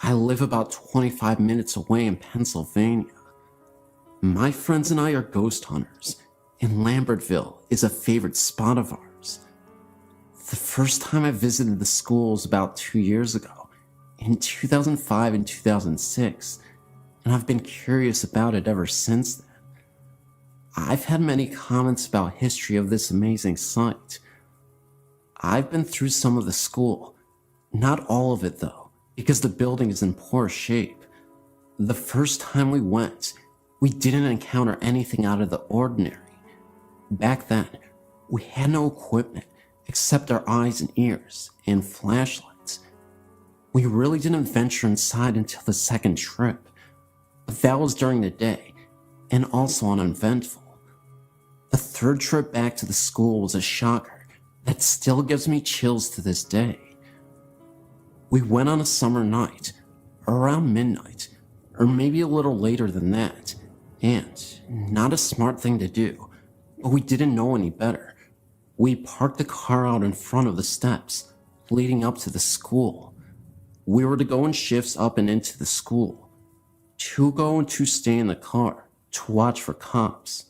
I live about 25 minutes away in Pennsylvania. My friends and I are ghost hunters, and Lambertville is a favorite spot of ours. The first time I visited the school was about 2 years ago, in 2005 and 2006, and I've been curious about it ever since then. I've had many comments about history of this amazing site. I've been through some of the school, not all of it though, because the building is in poor shape. The first time we went, we didn't encounter anything out of the ordinary. Back then, we had no equipment except our eyes and ears and flashlights. We really didn't venture inside until the second trip, but that was during the day, and also uneventful. The third trip back to the school was a shocker that still gives me chills to this day. We went on a summer night, around midnight, or maybe a little later than that, and not a smart thing to do, but we didn't know any better. We parked the car out in front of the steps leading up to the school. We were to go in shifts up and into the school. 2 go and 2 stay in the car to watch for cops.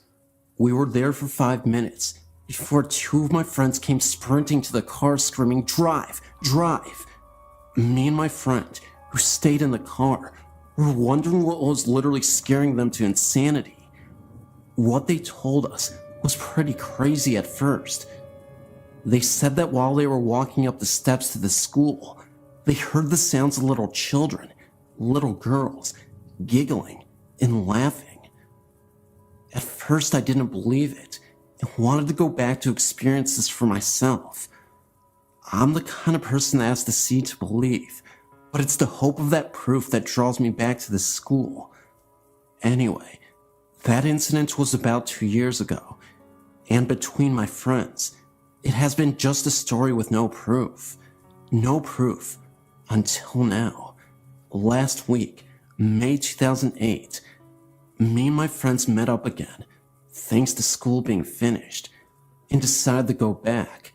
We were there for 5 minutes before 2 of my friends came sprinting to the car screaming, "Drive! Drive!" Me and my friend, who stayed in the car, were wondering what was literally scaring them to insanity. What they told us was pretty crazy at first. They said that while they were walking up the steps to the school, they heard the sounds of little children, little girls, giggling and laughing. At first I didn't believe it and wanted to go back to experience this for myself. I'm the kind of person that has to see to believe, but it's the hope of that proof that draws me back to this school. Anyway, that incident was about 2 years ago, and between my friends, it has been just a story with no proof. No proof until now. Last week, May 2008, me and my friends met up again, thanks to school being finished, and decided to go back.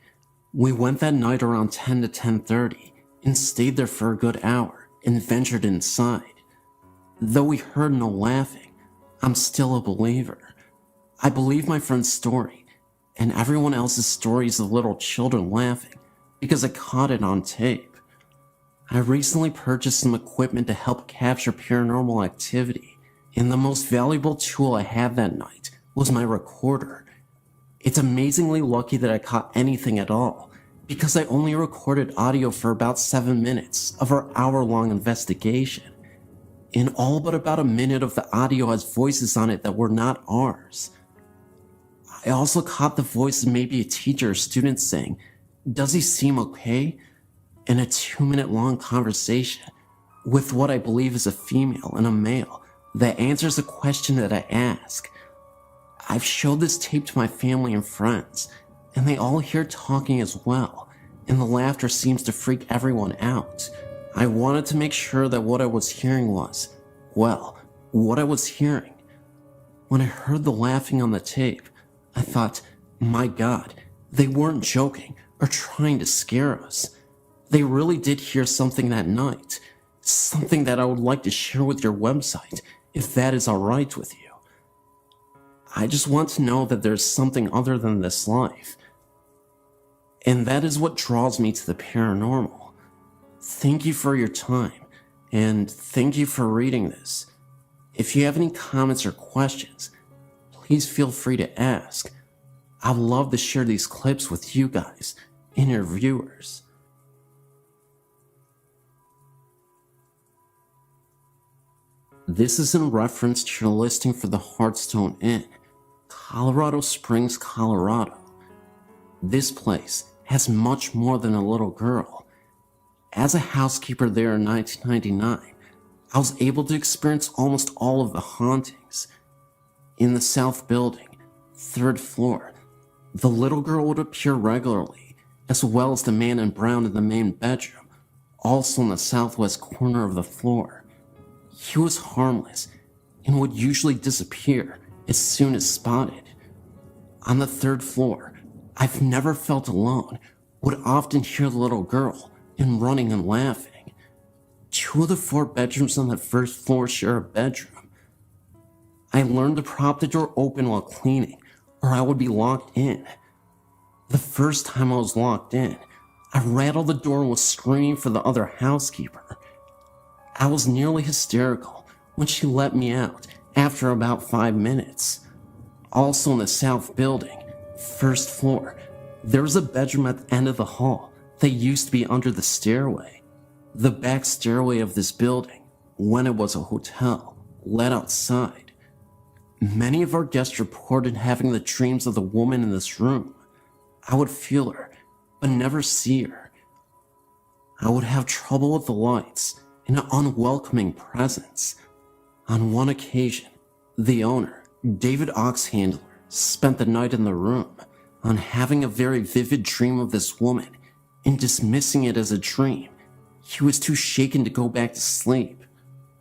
We went that night around 10 to 10:30 and stayed there for a good hour and ventured inside. Though we heard no laughing, I'm still a believer. I believe my friend's story and everyone else's stories of little children laughing because I caught it on tape. I recently purchased some equipment to help capture paranormal activity, and the most valuable tool I had that night was my recorder. It's amazingly lucky that I caught anything at all, because I only recorded audio for about 7 minutes of our hour-long investigation. In all but about a minute of the audio has voices on it that were not ours. I also caught the voice of maybe a teacher or student saying, "Does he seem okay?" in a 2-minute-long conversation with what I believe is a female and a male that answers a question that I ask. I've showed this tape to my family and friends, and they all hear talking as well, and the laughter seems to freak everyone out. I wanted to make sure that what I was hearing was, well, what I was hearing. When I heard the laughing on the tape, I thought, my God, they weren't joking or trying to scare us. They really did hear something that night, something that I would like to share with your website, if that is alright with you. I just want to know that there's something other than this life. And that is what draws me to the paranormal. Thank you for your time, and thank you for reading this. If you have any comments or questions, please feel free to ask. I'd love to share these clips with you guys and your viewers. This is in reference to your listing for the Hearthstone Inn, Colorado Springs, Colorado. This place has much more than a little girl. As a housekeeper there in 1999, I was able to experience almost all of the hauntings. In the south building, 3rd floor, the little girl would appear regularly, as well as the man in brown in the main bedroom, also in the southwest corner of the floor. He was harmless and would usually disappear as soon as spotted. On the 3rd floor, I've never felt alone, would often hear the little girl and running and laughing. 2 of the 4 bedrooms on the 1st floor share a bedroom. I learned to prop the door open while cleaning, or I would be locked in. The first time I was locked in, I rattled the door and was screaming for the other housekeeper. I was nearly hysterical when she let me out after about 5 minutes. Also in the south building, 1st floor, there was a bedroom at the end of the hall that used to be under the stairway. The back stairway of this building, when it was a hotel, led outside. Many of our guests reported having the dreams of the woman in this room. I would feel her, but never see her. I would have trouble with the lights and an unwelcoming presence. On one occasion, the owner, David Oxhandler spent the night in the room on having a very vivid dream of this woman and dismissing it as a dream. He was too shaken to go back to sleep.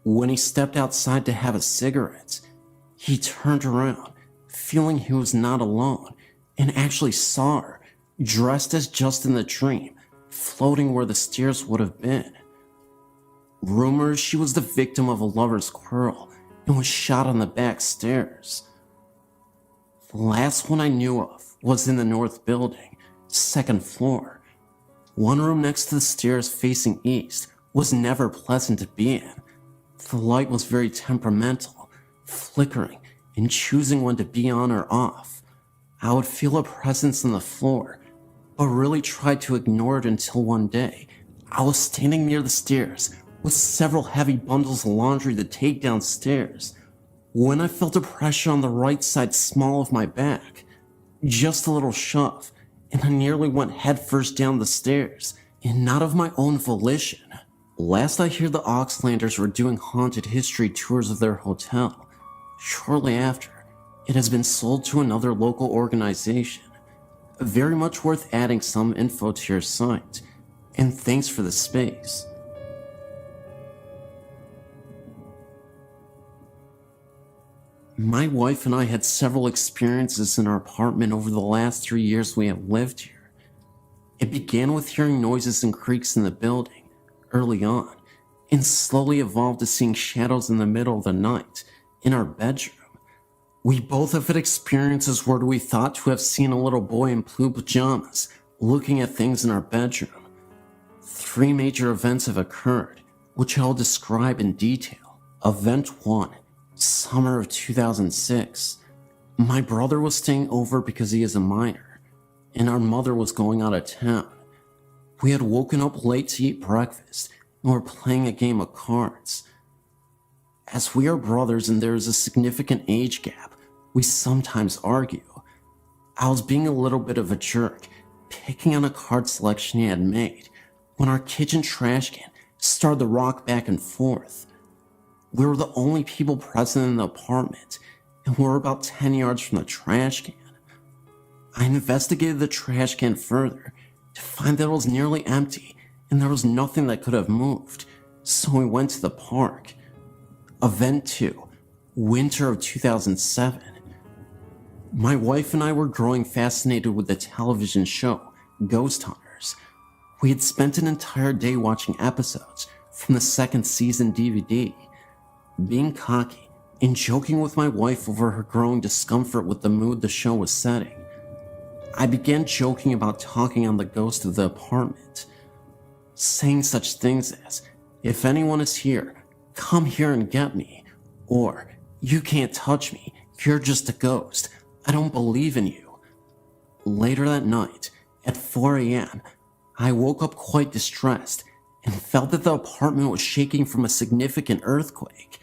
When he stepped outside to have a cigarette, he turned around, feeling he was not alone, and actually saw her, dressed as just in the dream, floating where the stairs would have been. Rumors she was the victim of a lover's quarrel and was shot on the back stairs. The last one I knew of was in the north building, second floor. One room next to the stairs facing east was never pleasant to be in. The light was very temperamental, flickering and choosing when to be on or off. I would feel a presence on the floor, but really tried to ignore it until one day I was standing near the stairs with several heavy bundles of laundry to take downstairs when I felt a pressure on the right side small of my back. Just a little shove, and I nearly went headfirst down the stairs, and not of my own volition. Last I hear, the Oxlanders were doing haunted history tours of their hotel. Shortly after, it has been sold to another local organization. Very much worth adding some info to your site, and thanks for the space. My wife and I had several experiences in our apartment over the last 3 years we have lived here. It began with hearing noises and creaks in the building early on, and slowly evolved to seeing shadows in the middle of the night in our bedroom. We both have had experiences where we thought to have seen a little boy in blue pajamas looking at things in our bedroom. 3 major events have occurred, which I'll describe in detail. Event 1. Summer of 2006. My brother was staying over because he is a minor, and our mother was going out of town. We had woken up late to eat breakfast and were playing a game of cards. As we are brothers and there is a significant age gap, we sometimes argue. I was being a little bit of a jerk, picking on a card selection he had made, when our kitchen trash can started to rock back and forth. We were the only people present in the apartment, and we were about 10 yards from the trash can. I investigated the trash can further to find that it was nearly empty and there was nothing that could have moved, so we went to the park. Event 2. Winter of 2007. My wife and I were growing fascinated with the television show Ghost Hunters. We had spent an entire day watching episodes from the second season DVD. Being cocky and joking with my wife over her growing discomfort with the mood the show was setting, I began joking about talking on the ghost of the apartment, saying such things as, "If anyone is here, come here and get me," or "You can't touch me, you're just a ghost, I don't believe in you." Later that night, at 4 a.m., I woke up quite distressed and felt that the apartment was shaking from a significant earthquake.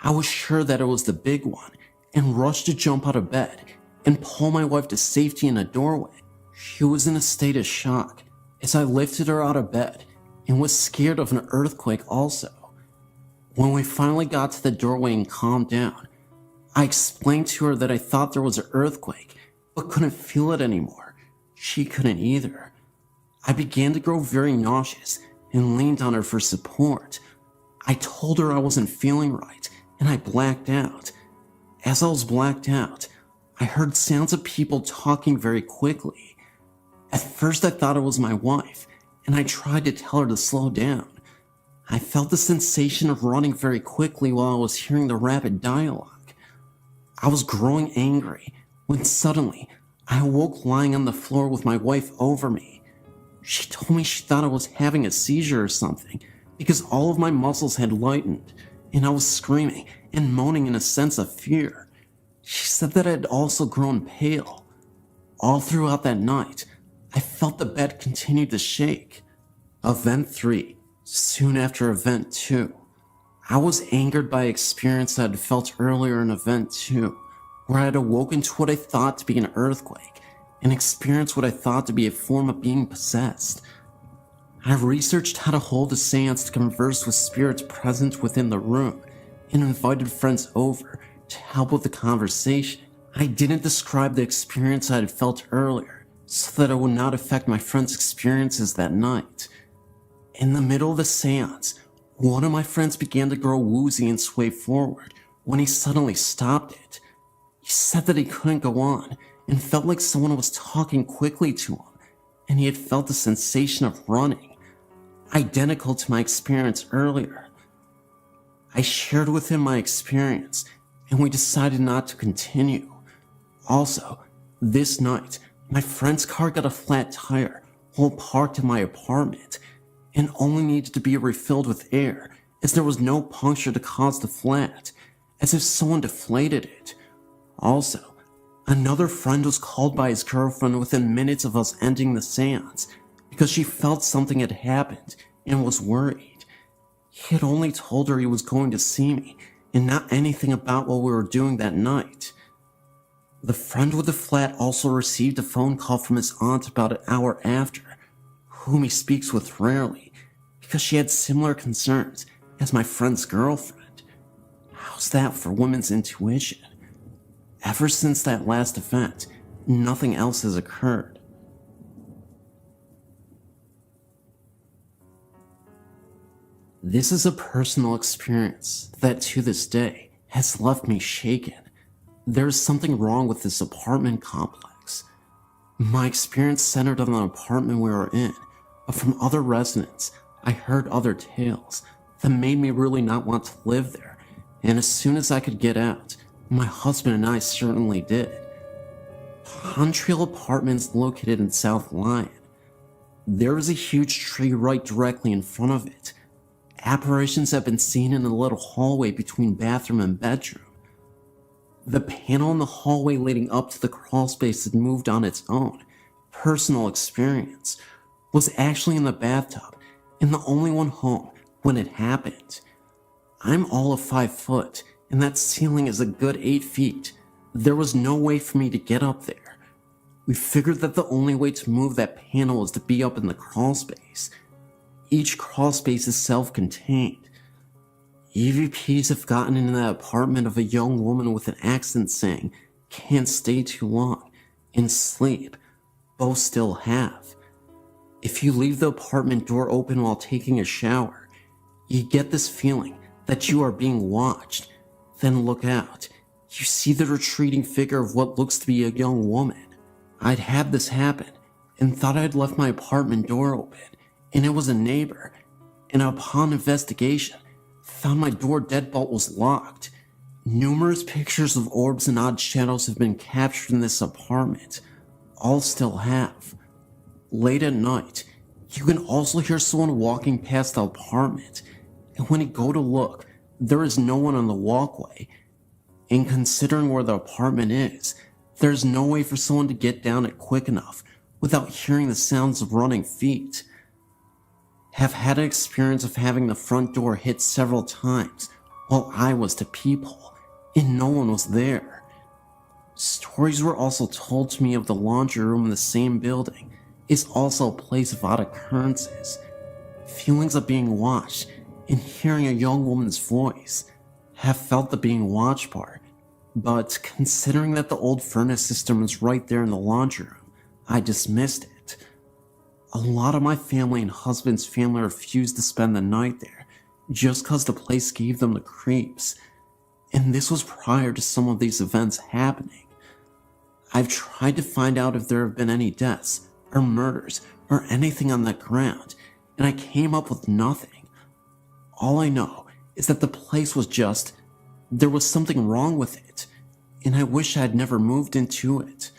I was sure that it was the big one and rushed to jump out of bed and pull my wife to safety in a doorway. She was in a state of shock as I lifted her out of bed and was scared of an earthquake also. When we finally got to the doorway and calmed down, I explained to her that I thought there was an earthquake but couldn't feel it anymore. She couldn't either. I began to grow very nauseous and leaned on her for support. I told her I wasn't feeling right and I blacked out. As I was blacked out, I heard sounds of people talking very quickly. At first I thought it was my wife, and I tried to tell her to slow down. I felt the sensation of running very quickly while I was hearing the rapid dialogue. I was growing angry when suddenly I awoke lying on the floor with my wife over me. She told me she thought I was having a seizure or something because all of my muscles had lightened, and I was screaming and moaning in a sense of fear. She said that I had also grown pale. All throughout that night, I felt the bed continue to shake. Event 3. Soon after Event 2. I was angered by an experience I had felt earlier in Event 2, where I had awoken to what I thought to be an earthquake and experienced what I thought to be a form of being possessed. I researched how to hold a seance to converse with spirits present within the room and invited friends over to help with the conversation, I didn't describe the experience I had felt earlier so that it would not affect my friend's experiences that night. In the middle of the seance, one of my friends began to grow woozy and sway forward when he suddenly stopped it. He said that he couldn't go on and felt like someone was talking quickly to him, and he had felt the sensation of running, identical to my experience earlier. I shared with him my experience, and we decided not to continue. Also, this night, my friend's car got a flat tire while parked in my apartment, and only needed to be refilled with air as there was no puncture to cause the flat, as if someone deflated it. Also, another friend was called by his girlfriend within minutes of us ending the seance because she felt something had happened and was worried. He had only told her he was going to see me and not anything about what we were doing that night. The friend with the flat also received a phone call from his aunt about an hour after, whom he speaks with rarely, because she had similar concerns as my friend's girlfriend. How's that for women's intuition? Ever since that last event, nothing else has occurred. This is a personal experience that to this day has left me shaken. There is something wrong with this apartment complex. My experience centered on the apartment we were in, but from other residents, I heard other tales that made me really not want to live there, and as soon as I could get out, my husband and I certainly did. Pond Trail Apartments located in South Lyon. There is a huge tree right directly in front of it. Apparitions have been seen in the little hallway between bathroom and bedroom. The panel in the hallway leading up to the crawl space had moved on its own. Personal experience was actually in the bathtub, and the only one home when it happened. I'm all of 5 foot, and that ceiling is a good 8 feet. There was no way for me to get up there. We figured that the only way to move that panel was to be up in the crawl space. Each crawl space is self-contained. EVPs have gotten into the apartment of a young woman with an accent saying, "Can't stay too long," and sleep. Both still have. If you leave the apartment door open while taking a shower, you get this feeling that you are being watched. Then look out. You see the retreating figure of what looks to be a young woman. I'd had this happen and thought I'd left my apartment door open, and it was a neighbor, and upon investigation, found my door deadbolt was locked. Numerous pictures of orbs and odd shadows have been captured in this apartment. All still have. Late at night, you can also hear someone walking past the apartment, and when you go to look, there is no one on the walkway. And considering where the apartment is, there's no way for someone to get down it quick enough without hearing the sounds of running feet. Have had an experience of having the front door hit several times while I was to peephole, and no one was there. Stories were also told to me of the laundry room in the same building is also a place of odd occurrences. Feelings of being watched and hearing a young woman's voice. Have felt the being watched part, but considering that the old furnace system was right there in the laundry room, I dismissed it. A lot of my family and husband's family refused to spend the night there just cause the place gave them the creeps, and this was prior to some of these events happening. I've tried to find out if there have been any deaths or murders or anything on that ground, and I came up with nothing. All I know is that the place was there was something wrong with it, and I wish I had never moved into it.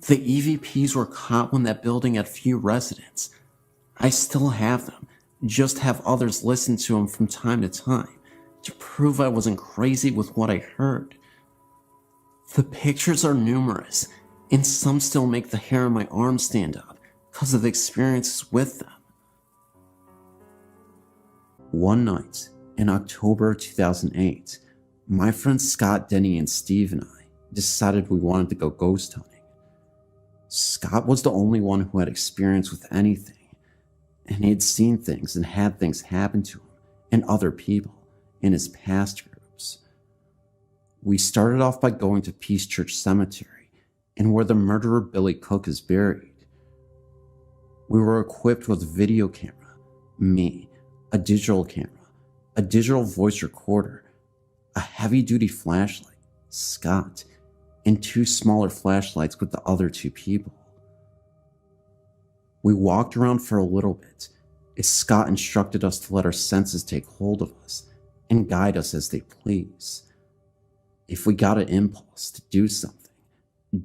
The EVPs were caught when that building had few residents. I still have them, just have others listen to them from time to time to prove I wasn't crazy with what I heard. The pictures are numerous, and some still make the hair on my arms stand up because of the experiences with them.
One night, in October 2008, my friends Scott, Denny, and Steve and I decided we wanted to go ghost hunting. Scott was the only one who had experience with anything, and he had seen things and had things happen to him and other people in his past groups.
We started off by going to Peace Church Cemetery and where the murderer Billy Cook is buried. We were equipped with a video camera, me, a digital camera, a digital voice recorder, a heavy-duty flashlight, Scott, and 2 smaller flashlights with the other 2 people. We walked around for a little bit as Scott instructed us to let our senses take hold of us and guide us as they please. If we got an impulse to do something,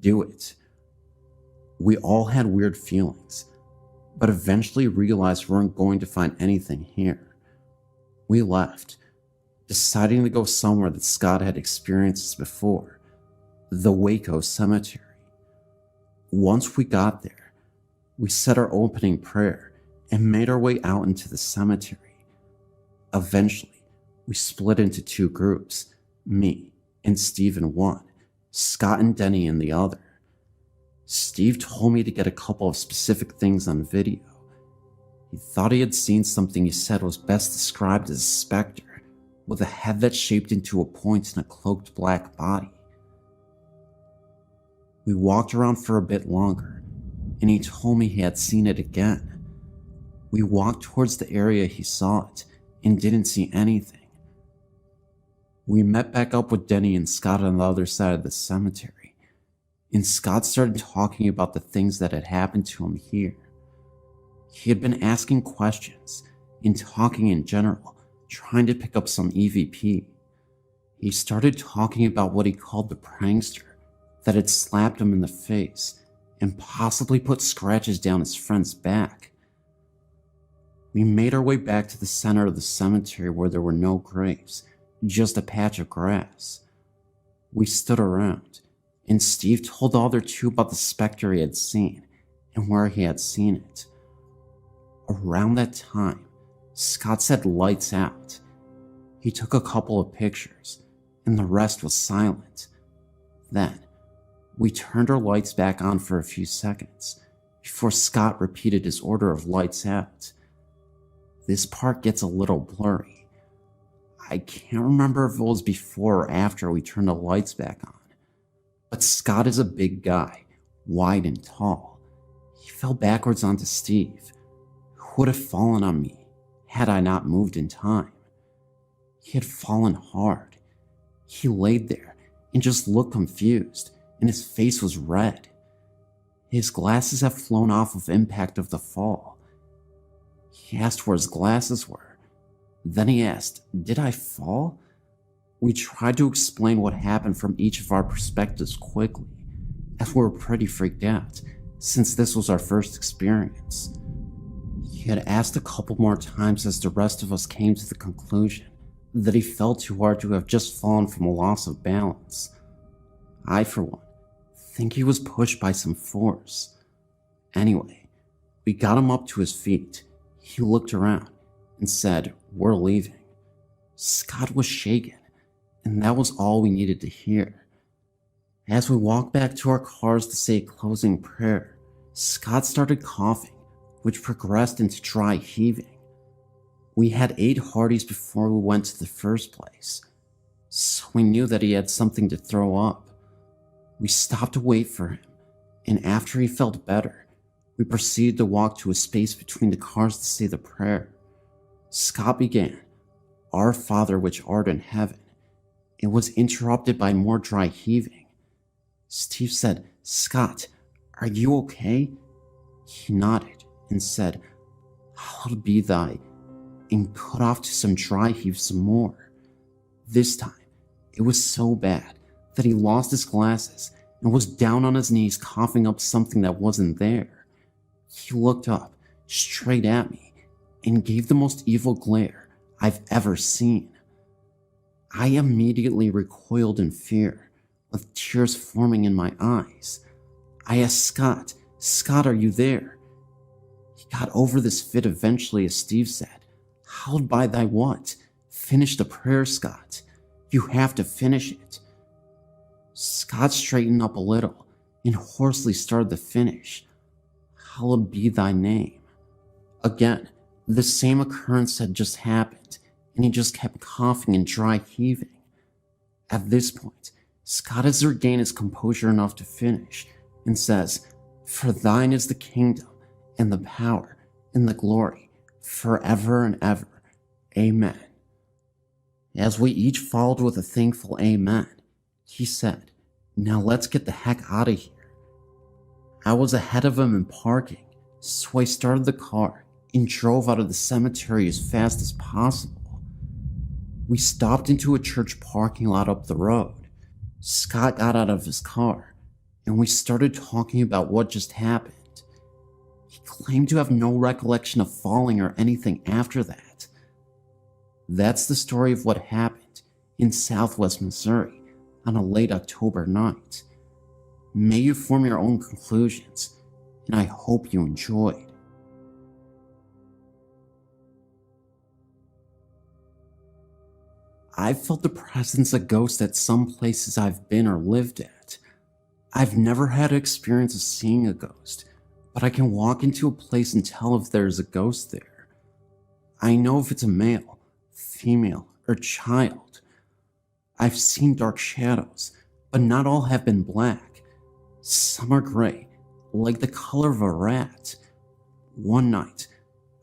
do it. We all had weird feelings, but eventually realized we weren't going to find anything here. We left, deciding to go somewhere that Scott had experienced before, the Waco Cemetery. Once we got there, we said our opening prayer and made our way out into the cemetery. Eventually, we split into 2 groups, me and Steve in one, Scott and Denny in the other. Steve told me to get a couple of specific things on video. He thought he had seen something he said was best described as a specter, with a head that shaped into a point and a cloaked black body. We walked around for a bit longer, and he told me he had seen it again. We walked towards the area he saw it, and didn't see anything. We met back up with Denny and Scott on the other side of the cemetery, and Scott started talking about the things that had happened to him here. He had been asking questions and talking in general, trying to pick up some EVP. He started talking about what he called the prankster that had slapped him in the face and possibly put scratches down his friend's back. We made our way back to the center of the cemetery where there were no graves, just a patch of grass. We stood around, and Steve told the other 2 about the specter he had seen and where he had seen it. Around that time, Scott said lights out. He took a couple of pictures, and the rest was silent. Then, we turned our lights back on for a few seconds before Scott repeated his order of lights out. This part gets a little blurry. I can't remember if it was before or after we turned the lights back on, but Scott is a big guy, wide and tall. He fell backwards onto Steve, who would have fallen on me had I not moved in time. He had fallen hard. He laid there and just looked confused, and his face was red. His glasses had flown off of impact of the fall. He asked where his glasses were. Then he asked, "Did I fall?" We tried to explain what happened from each of our perspectives quickly, as we were pretty freaked out, since this was our first experience. He had asked a couple more times as the rest of us came to the conclusion that he fell too hard to have just fallen from a loss of balance. I, for one, think he was pushed by some force. Anyway, we got him up to his feet. He looked around and said, "We're leaving." Scott was shaken, and that was all we needed to hear. As we walked back to our cars to say a closing prayer, Scott started coughing, which progressed into dry heaving. We had 8 Hardee's before we went to the first place, so we knew that he had something to throw up. We stopped to wait for him, and after he felt better, we proceeded to walk to a space between the cars to say the prayer. Scott began, "Our Father which art in heaven." It was interrupted by more dry heaving. Steve said, "Scott, are you okay?" He nodded and said, "Hallowed be thy," and cut off to some dry heave some more. This time, it was so bad that he lost his glasses and was down on his knees coughing up something that wasn't there. He looked up, straight at me, and gave the most evil glare I've ever seen. I immediately recoiled in fear, with tears forming in my eyes. I asked Scott, "Scott, are you there?" He got over this fit eventually as Steve said, "Hallowed by thy what? Finish the prayer, Scott. You have to finish it." Scott straightened up a little and hoarsely started the finish. "Hallowed be thy name." Again, the same occurrence had just happened, and he just kept coughing and dry heaving. At this point, Scott has regained his composure enough to finish and says, "For thine is the kingdom and the power and the glory forever and ever. Amen." As we each followed with a thankful amen, he said, "Now let's get the heck out of here." I was ahead of him in parking, so I started the car and drove out of the cemetery as fast as possible. We stopped into a church parking lot up the road. Scott got out of his car, and we started talking about what just happened. He claimed to have no recollection of falling or anything after that. That's the story of what happened in Southwest Missouri on a late October night. May you form your own conclusions, and I hope you enjoyed. I've felt the presence of ghosts at some places I've been or lived at. I've never had an experience of seeing a ghost, but I can walk into a place and tell if there's a ghost there. I know if it's a male, female, or child. I've seen dark shadows, but not all have been black. Some are gray, like the color of a rat. One night,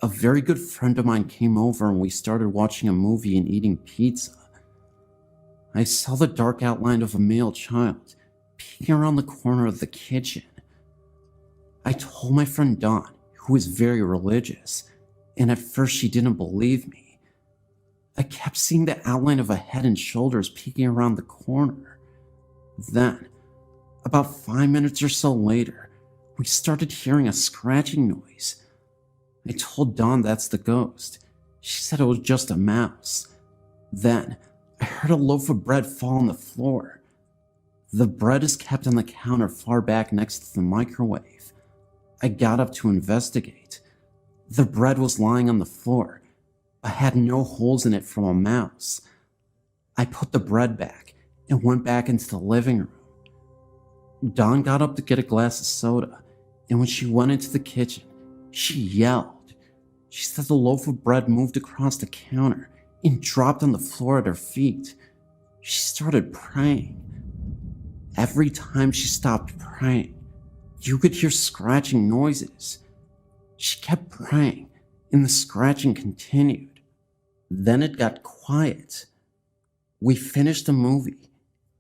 a very good friend of mine came over and we started watching a movie and eating pizza. I saw the dark outline of a male child peeking around the corner of the kitchen. I told my friend Dawn, who is very religious, and at first she didn't believe me. I kept seeing the outline of a head and shoulders peeking around the corner. Then, about 5 minutes or so later, we started hearing a scratching noise. I told Dawn that's the ghost. She said it was just a mouse. Then, I heard a loaf of bread fall on the floor. The bread is kept on the counter far back next to the microwave. I got up to investigate. The bread was lying on the floor, but had no holes in it from a mouse. I put the bread back and went back into the living room. Dawn got up to get a glass of soda, and when she went into the kitchen, she yelled. She said the loaf of bread moved across the counter and dropped on the floor at her feet. She started praying. Every time she stopped praying, you could hear scratching noises. She kept praying, and the scratching continued. Then it got quiet. We finished the movie,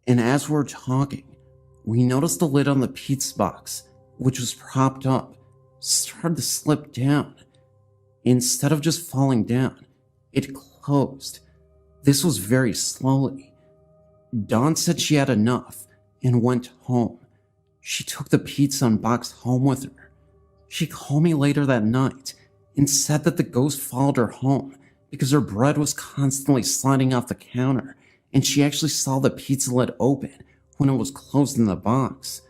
and as we were talking, we noticed the lid on the pizza box, which was propped up, started to slip down. Instead of just falling down, it closed. This was very slowly. Dawn said she had enough and went home. She took the pizza and box home with her. She called me later that night and said that the ghost followed her home because her bread was constantly sliding off the counter, and she actually saw the pizza lid open when it was closed in the box.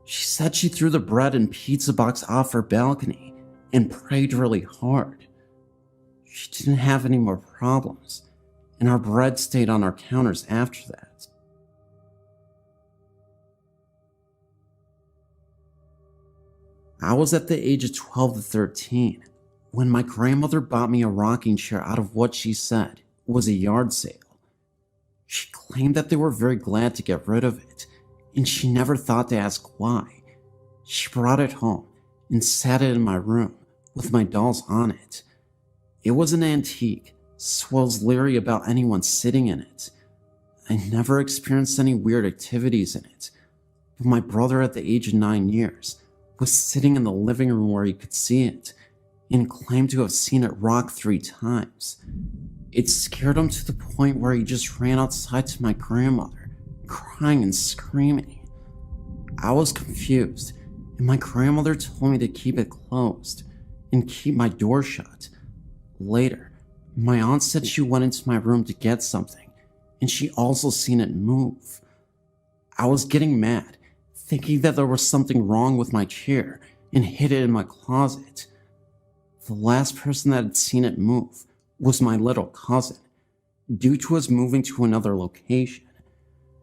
She said she threw the bread and pizza box off her balcony and prayed really hard. She didn't have any more problems, and our bread stayed on our counters after that. I was at the age of 12 to 13 when my grandmother bought me a rocking chair out of what she said was a yard sale. She claimed that they were very glad to get rid of it, and she never thought to ask why. She brought it home and sat it in my room with my dolls on it. It was an antique, so I was leery about anyone sitting in it. I never experienced any weird activities in it, but my brother at the age of 9 years was sitting in the living room where he could see it and claimed to have seen it rock 3 times. It scared him to the point where he just ran outside to my grandmother, crying and screaming. I was confused, and my grandmother told me to keep it closed and keep my door shut. Later, my aunt said she went into my room to get something, and she also seen it move. I was getting mad, thinking that there was something wrong with my chair, and hid it in my closet. The last person that had seen it move was my little cousin, due to us moving to another location.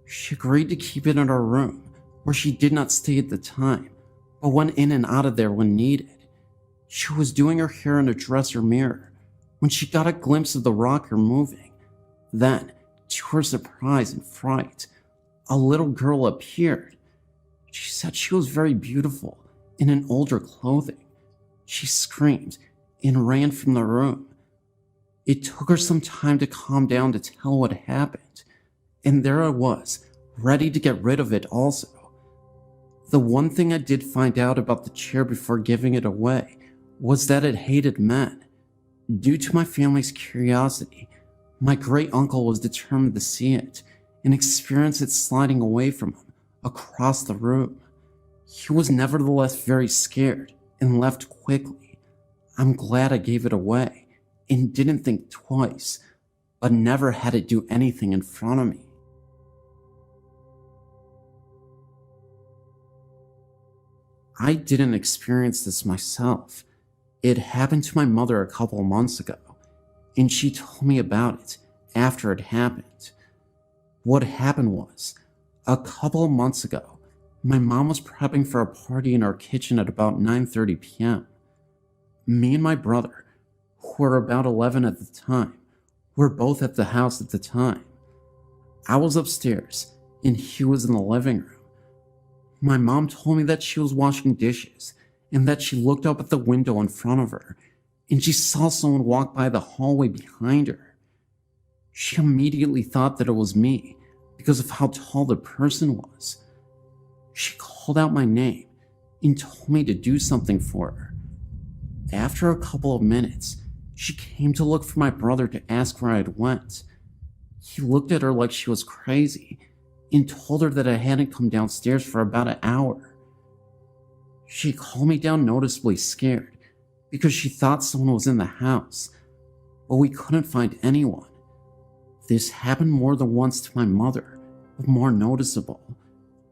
She agreed to keep it in her room, where she did not stay at the time, but went in and out of there when needed. She was doing her hair in a dresser mirror when she got a glimpse of the rocker moving. Then, To her surprise and fright, a little girl appeared. She said she was very beautiful in an older clothing. She screamed and ran from the room. It took her some time to calm down to tell what happened, and there I was, ready to get rid of it also. The one thing I did find out about the chair before giving it away was that it hated men. Due to my family's curiosity, my great uncle was determined to see it and experience it sliding away from him across the room. He was nevertheless very scared and left quickly. I'm glad I gave it away and didn't think twice, but never had it do anything in front of me. I didn't experience this myself. It happened to my mother a couple of months ago, and she told me about it after it happened. What happened was, a couple of months ago, my mom was prepping for a party in our kitchen at about 9:30 p.m. Me and my brother, who were about 11 at the time, were both at the house at the time. I was upstairs, and he was in the living room. My mom told me that she was washing dishes and that she looked up at the window in front of her and she saw someone walk by the hallway behind her. She immediately thought that it was me because of how tall the person was. She called out my name and told me to do something for her. After a couple of minutes, she came to look for my brother to ask where I had went. He looked at her like she was crazy and told her that I hadn't come downstairs for about an hour. She calmed me down noticeably scared because she thought someone was in the house, but we couldn't find anyone. This happened more than once to my mother, but more noticeable.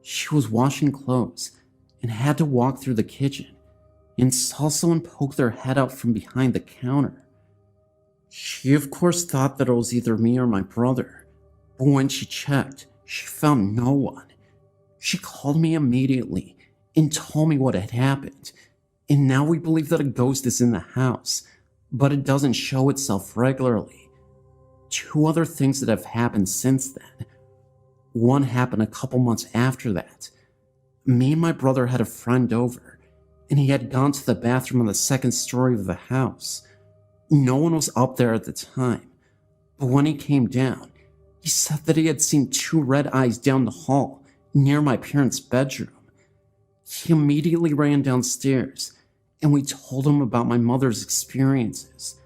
She was washing clothes and had to walk through the kitchen and saw someone poke their head out from behind the counter. She of course thought that it was either me or my brother, but when she checked, she found no one. She called me immediately and told me what had happened, and now we believe that a ghost is in the house, but it doesn't show itself regularly. 2 other things that have happened since then. One happened a couple months after that. Me and my brother had a friend over, and he had gone to the bathroom on the 2nd story of the house. No one was up there at the time, but when he came down, he said that he had seen 2 red eyes down the hall near my parents' bedroom. He immediately ran downstairs, and we told him about my mother's experiences.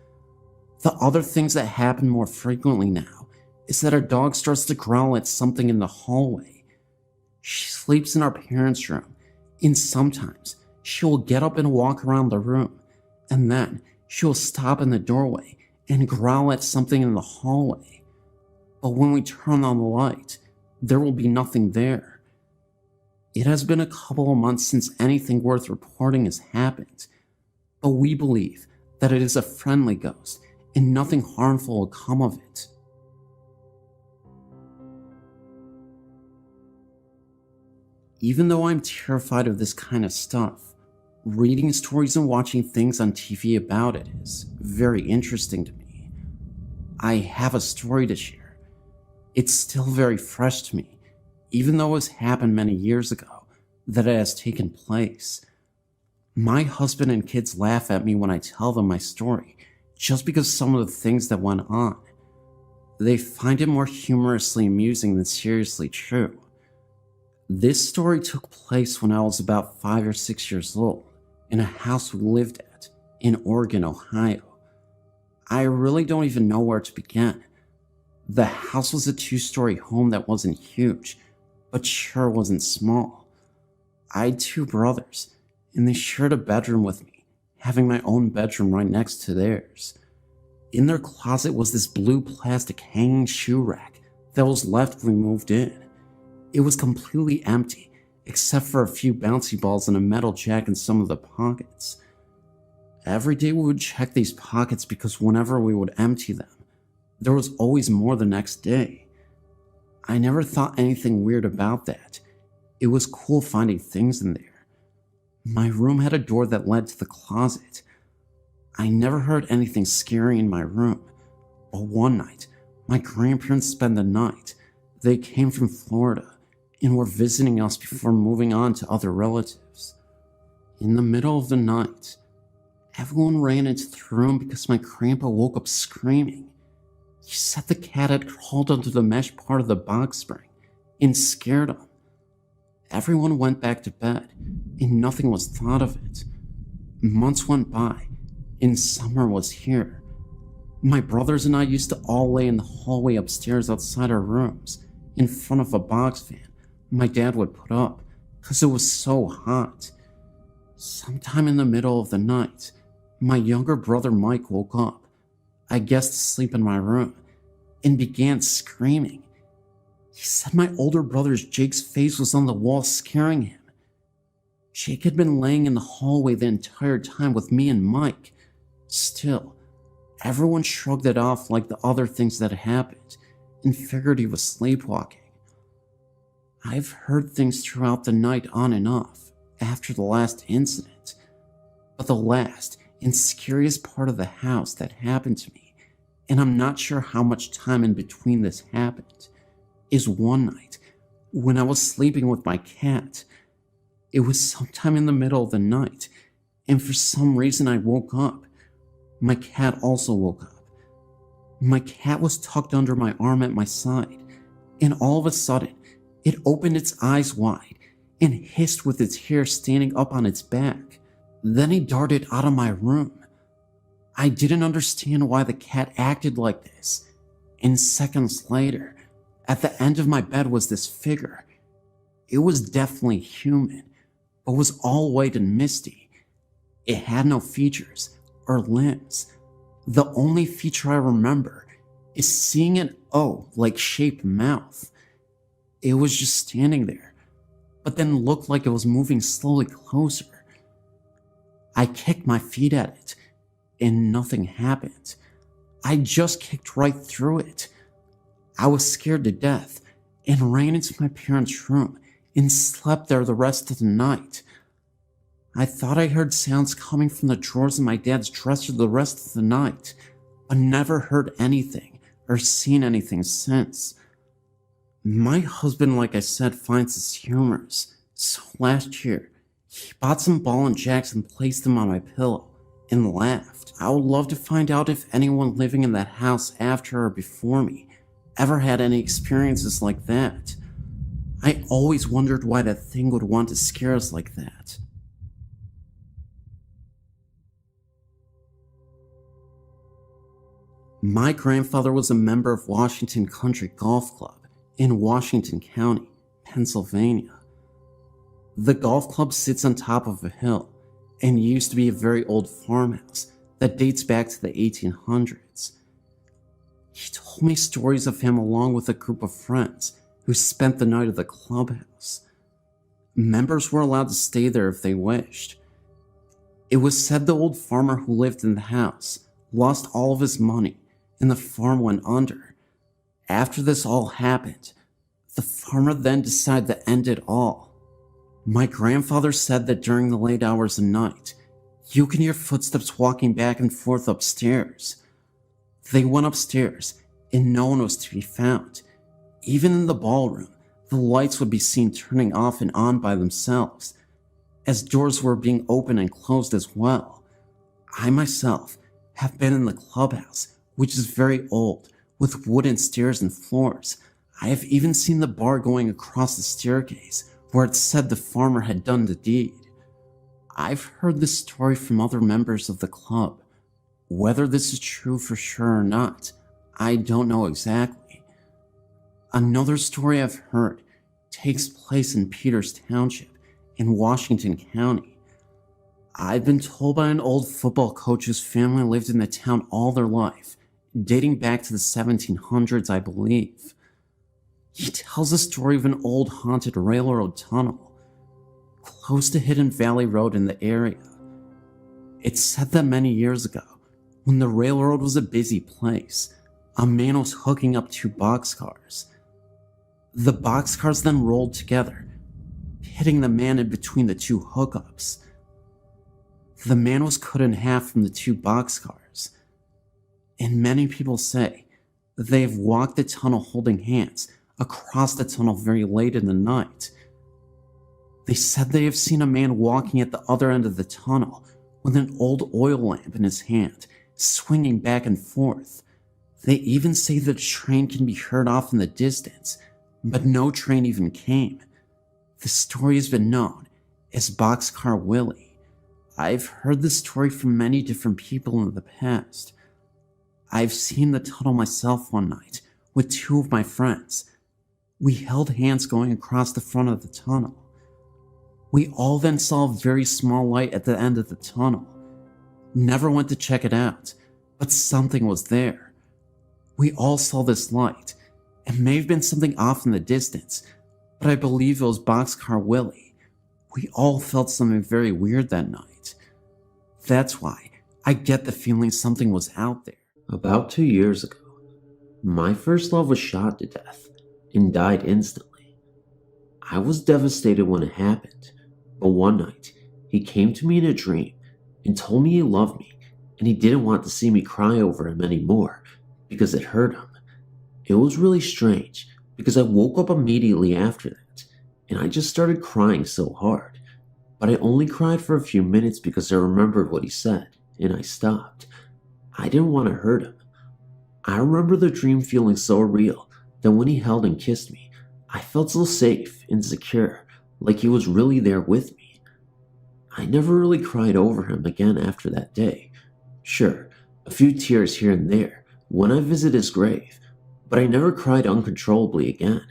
The other things that happen more frequently now is that our dog starts to growl at something in the hallway. She sleeps in our parents' room, and sometimes she will get up and walk around the room, and then she will stop in the doorway and growl at something in the hallway. But when we turn on the light, there will be nothing there. It has been a couple of months since anything worth reporting has happened, but we believe that it is a friendly ghost and nothing harmful will come of it. Even though I'm terrified of this kind of stuff, reading stories and watching things on TV about it is very interesting to me. I have a story to share. It's still very fresh to me, even though it has happened many years ago that it has taken place. My husband and kids laugh at me when I tell them my story, just because some of the things that went on. They find it more humorously amusing than seriously true. This story took place when I was about 5 or 6 years old, in a house we lived at, in Oregon, Ohio. I really don't even know where to begin. The house was a 2-story home that wasn't huge, but sure wasn't small. I had 2 brothers, and they shared a bedroom with me, having my own bedroom right next to theirs. In their closet was this blue plastic hanging shoe rack that was left when we moved in. It was completely empty, except for a few bouncy balls and a metal jack in some of the pockets. Every day we would check these pockets because whenever we would empty them, there was always more the next day. I never thought anything weird about that. It was cool finding things in there. My room had a door that led to the closet. I never heard anything scary in my room, but one night, My grandparents spent the night. They came from Florida and were visiting us before moving on to other relatives. In the middle of the night, everyone ran into the room because my grandpa woke up screaming. He said the cat had crawled under the mesh part of the box spring and scared him. Everyone went back to bed and nothing was thought of it. Months went by and summer was here. My brothers and I used to all lay in the hallway upstairs outside our rooms in front of a box fan my dad would put up because it was so hot. Sometime in the middle of the night, my younger brother Mike woke up, I guess to sleep in my room, and began screaming. He said my older brother's Jake's face was on the wall scaring him. Jake had been laying in the hallway the entire time with me and Mike. Still, everyone shrugged it off like the other things that had happened and figured he was sleepwalking. I've heard things throughout the night on and off after the last incident, but the last and scariest part of the house that happened to me, and I'm not sure how much time in between this happened, is one night when I was sleeping with my cat. It was sometime in the middle of the night, and for some reason I woke up. My cat also woke up. My cat was tucked under my arm at my side, and all of a sudden, it opened its eyes wide and hissed with its hair standing up on its back. Then it darted out of my room. I didn't understand why the cat acted like this, and seconds later, at the end of my bed was this figure. It was definitely human, but was all white and misty. It had no features or limbs. The only feature I remember is seeing an O-like shaped mouth. It was just standing there, but then looked like it was moving slowly closer. I kicked my feet at it, and nothing happened. I just kicked right through it. I was scared to death and ran into my parents' room and slept there the rest of the night. I thought I heard sounds coming from the drawers in my dad's dresser the rest of the night, but never heard anything or seen anything since. My husband, like I said, finds this humorous, so last year, he bought some ball and jacks and placed them on my pillow and laughed. I would love to find out if anyone living in that house after or before me ever had any experiences like that. I always wondered why that thing would want to scare us like that. My grandfather was a member of Washington Country Golf Club in Washington County, Pennsylvania. The golf club sits on top of a hill and used to be a very old farmhouse that dates back to the 1800s. He told me stories of him along with a group of friends who spent the night at the clubhouse. Members were allowed to stay there if they wished. It was said the old farmer who lived in the house lost all of his money and the farm went under. After this all happened, the farmer then decided to end it all. My grandfather said that during the late hours of night, you can hear footsteps walking back and forth upstairs. They went upstairs, and no one was to be found. Even in the ballroom, the lights would be seen turning off and on by themselves, as doors were being opened and closed as well. I myself have been in the clubhouse, which is very old, with wooden stairs and floors. I have even seen the bar going across the staircase, where it said the farmer had done the deed. I've heard this story from other members of the club. Whether this is true for sure or not, I don't know exactly. Another story I've heard takes place in Peters Township in Washington County. I've been told by an old football coach whose family lived in the town all their life, dating back to the 1700s, I believe. He tells a story of an old haunted railroad tunnel close to Hidden Valley Road in the area. It's said that many years ago, when the railroad was a busy place, a man was hooking up two boxcars. The boxcars then rolled together, hitting the man in between the two hookups. The man was cut in half from the two boxcars, and many people say They've walked the tunnel holding hands across the tunnel very late in the night. They said they have seen a man walking at the other end of the tunnel with an old oil lamp in his hand, swinging back and forth. They even say that a train can be heard off in the distance, but no train even came. The story has been known as Boxcar Willie. I've heard this story from many different people in the past. I've seen the tunnel myself one night with two of my friends. We held hands going across the front of the tunnel. We all then saw a very small light at the end of the tunnel. Never went to check it out, but something was there. We all saw this light. It may have been something off in the distance, but I believe it was Boxcar Willie. We all felt something very weird that night. That's why I get the feeling something was out there.
About 2 years ago, my first love was shot to death and died instantly. I was devastated when it happened, but one night he came to me in a dream and told me he loved me and he didn't want to see me cry over him anymore because it hurt him. It was really strange because I woke up immediately after that and I just started crying so hard, but I only cried for a few minutes because I remembered what he said and I stopped. I didn't want to hurt him. I remember the dream feeling so real that when he held and kissed me, I felt so safe and secure, like he was really there with me. I never really cried over him again after that day. Sure, a few tears here and there when I visit his grave, but I never cried uncontrollably again.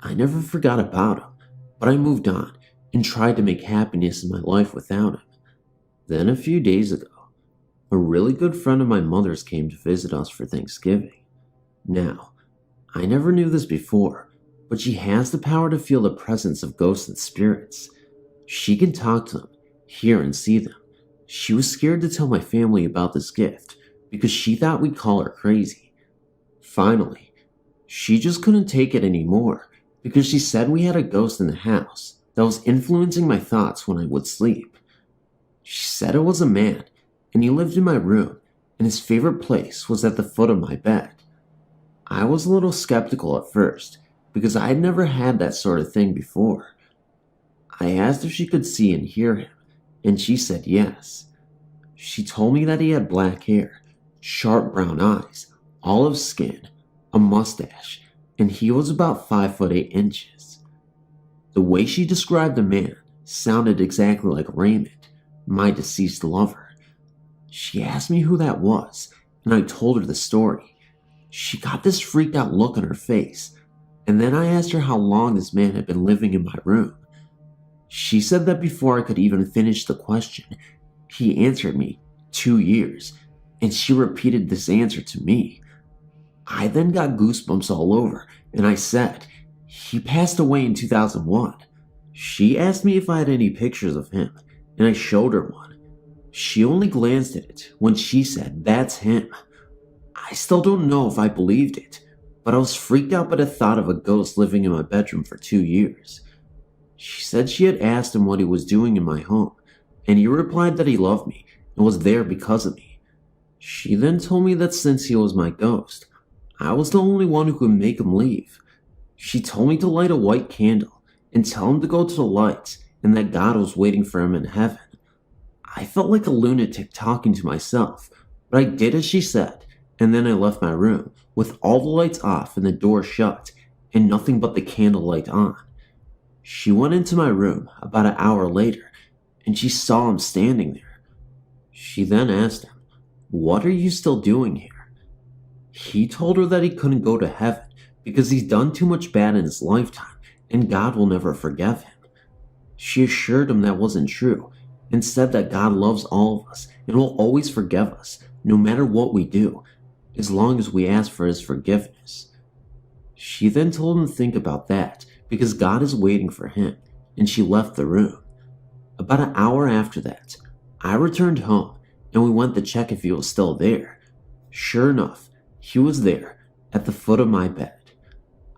I never forgot about him, but I moved on and tried to make happiness in my life without him. Then a few days ago, a really good friend of my mother's came to visit us for Thanksgiving. Now, I never knew this before, but she has the power to feel the presence of ghosts and spirits. She can talk to them, hear and see them. She was scared to tell my family about this gift because she thought we'd call her crazy. Finally, she just couldn't take it anymore because she said we had a ghost in the house that was influencing my thoughts when I would sleep. She said it was a man and he lived in my room and his favorite place was at the foot of my bed. I was a little skeptical at first because I had never had that sort of thing before. I asked if she could see and hear him, and she said yes. She told me that he had black hair, sharp brown eyes, olive skin, a mustache, and he was about 5'8". The way she described the man sounded exactly like Raymond, my deceased lover. She asked me who that was, and I told her the story. She got this freaked out look on her face, and then I asked her how long this man had been living in my room. She said that before I could even finish the question, he answered me 2 years, and she repeated this answer to me. I then got goosebumps all over, and I said, he passed away in 2001. She asked me if I had any pictures of him, and I showed her one. She only glanced at it when she said, that's him. I still don't know if I believed it, but I was freaked out by the thought of a ghost living in my bedroom for 2 years. She said she had asked him what he was doing in my home, and he replied that he loved me and was there because of me. She then told me that since he was my ghost, I was the only one who could make him leave. She told me to light a white candle and tell him to go to the lights and that God was waiting for him in heaven. I felt like a lunatic talking to myself, but I did as she said, and then I left my room with all the lights off and the door shut and nothing but the candlelight on. She went into my room about an hour later and she saw him standing there. She then asked him, "What are you still doing here?" He told her that he couldn't go to heaven because he's done too much bad in his lifetime and God will never forgive him. She assured him that wasn't true and said that God loves all of us and will always forgive us no matter what we do, as long as we ask for his forgiveness. She then told him to think about that because God is waiting for him, and she left the room. About an hour after that, I returned home and we went to check if he was still there. Sure enough, he was there at the foot of my bed.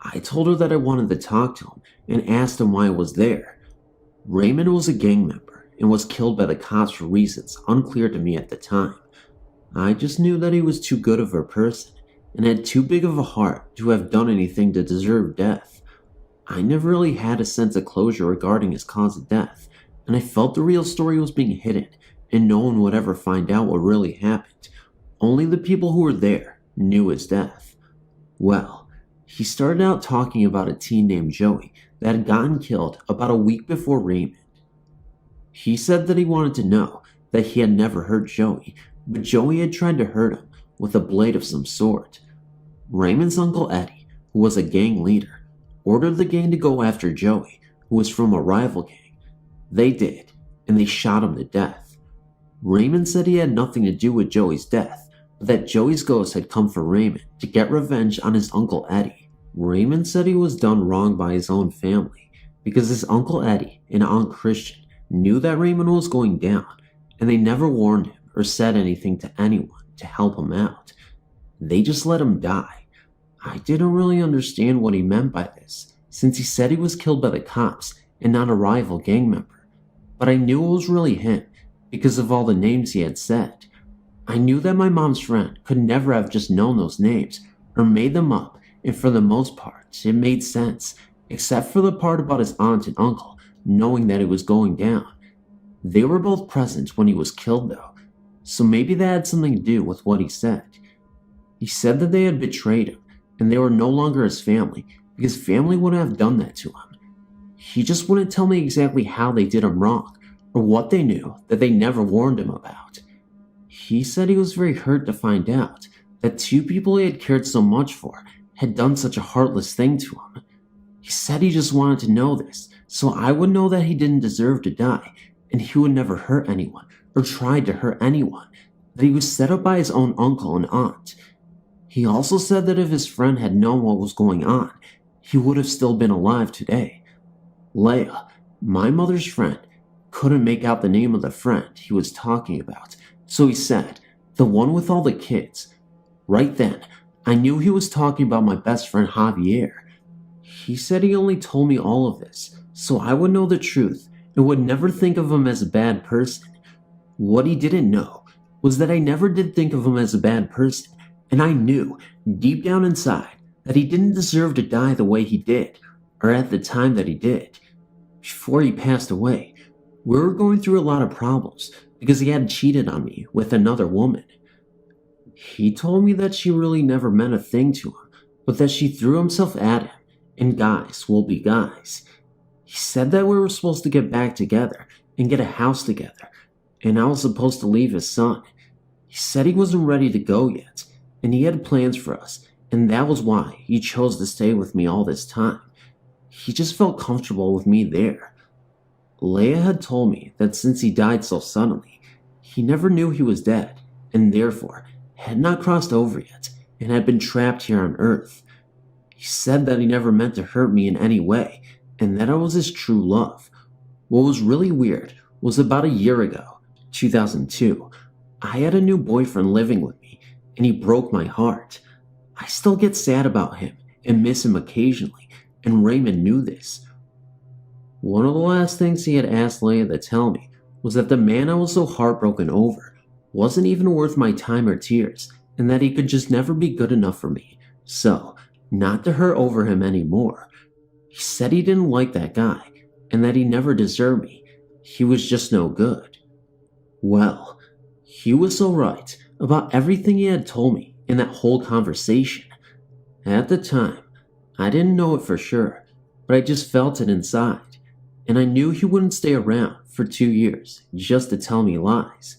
I told her that I wanted to talk to him and asked him why he was there. Raymond was a gang member and was killed by the cops for reasons unclear to me at the time. I just knew that he was too good of a person and had too big of a heart to have done anything to deserve death. I never really had a sense of closure regarding his cause of death, and I felt the real story was being hidden, and no one would ever find out what really happened. Only the people who were there knew his death. Well, he started out talking about a teen named Joey that had gotten killed about a week before Raymond. He said that he wanted to know that he had never hurt Joey, but Joey had tried to hurt him with a blade of some sort. Raymond's uncle Eddie, who was a gang leader, ordered the gang to go after Joey, who was from a rival gang. They did, and they shot him to death. Raymond said he had nothing to do with Joey's death, but that Joey's ghost had come for Raymond to get revenge on his uncle Eddie. Raymond said he was done wrong by his own family because his uncle Eddie and Aunt Christian knew that Raymond was going down, and they never warned him or said anything to anyone to help him out. They just let him die. I didn't really understand what he meant by this, since he said he was killed by the cops and not a rival gang member. But I knew it was really him because of all the names he had said. I knew that my mom's friend could never have just known those names or made them up, and for the most part, it made sense, except for the part about his aunt and uncle knowing that it was going down. They were both present when he was killed though, so maybe that had something to do with what he said. He said that they had betrayed him and they were no longer his family because family wouldn't have done that to him. He just wouldn't tell me exactly how they did him wrong or what they knew that they never warned him about. He said he was very hurt to find out that two people he had cared so much for had done such a heartless thing to him. He said he just wanted to know this so I would know that he didn't deserve to die and he would never hurt anyone or try to hurt anyone, that he was set up by his own uncle and aunt. He also said that if his friend had known what was going on, he would have still been alive today. Leia, my mother's friend, couldn't make out the name of the friend he was talking about, so he said, the one with all the kids. Right then, I knew he was talking about my best friend Javier. He said he only told me all of this, so I would know the truth and would never think of him as a bad person. What he didn't know was that I never did think of him as a bad person, and I knew, deep down inside, that he didn't deserve to die the way he did, or at the time that he did. Before he passed away, we were going through a lot of problems because he had cheated on me with another woman. He told me that she really never meant a thing to him, but that she threw himself at him, and guys will be guys. He said that we were supposed to get back together and get a house together, and I was supposed to leave his son. He said he wasn't ready to go yet, and he had plans for us, and that was why he chose to stay with me all this time. He just felt comfortable with me there. Leia had told me that since he died so suddenly, he never knew he was dead, and therefore had not crossed over yet, and had been trapped here on Earth. He said that he never meant to hurt me in any way, and that I was his true love. What was really weird was about a year ago, 2002, I had a new boyfriend living with me, and he broke my heart. I still get sad about him and miss him occasionally, and Raymond knew this. One of the last things he had asked Leia to tell me was that the man I was so heartbroken over wasn't even worth my time or tears, and that he could just never be good enough for me, so not to hurt over him anymore. He said he didn't like that guy, and that he never deserved me. He was just no good. Well, he was so right about everything he had told me in that whole conversation. At the time, I didn't know it for sure, but I just felt it inside, and I knew he wouldn't stay around for 2 years just to tell me lies.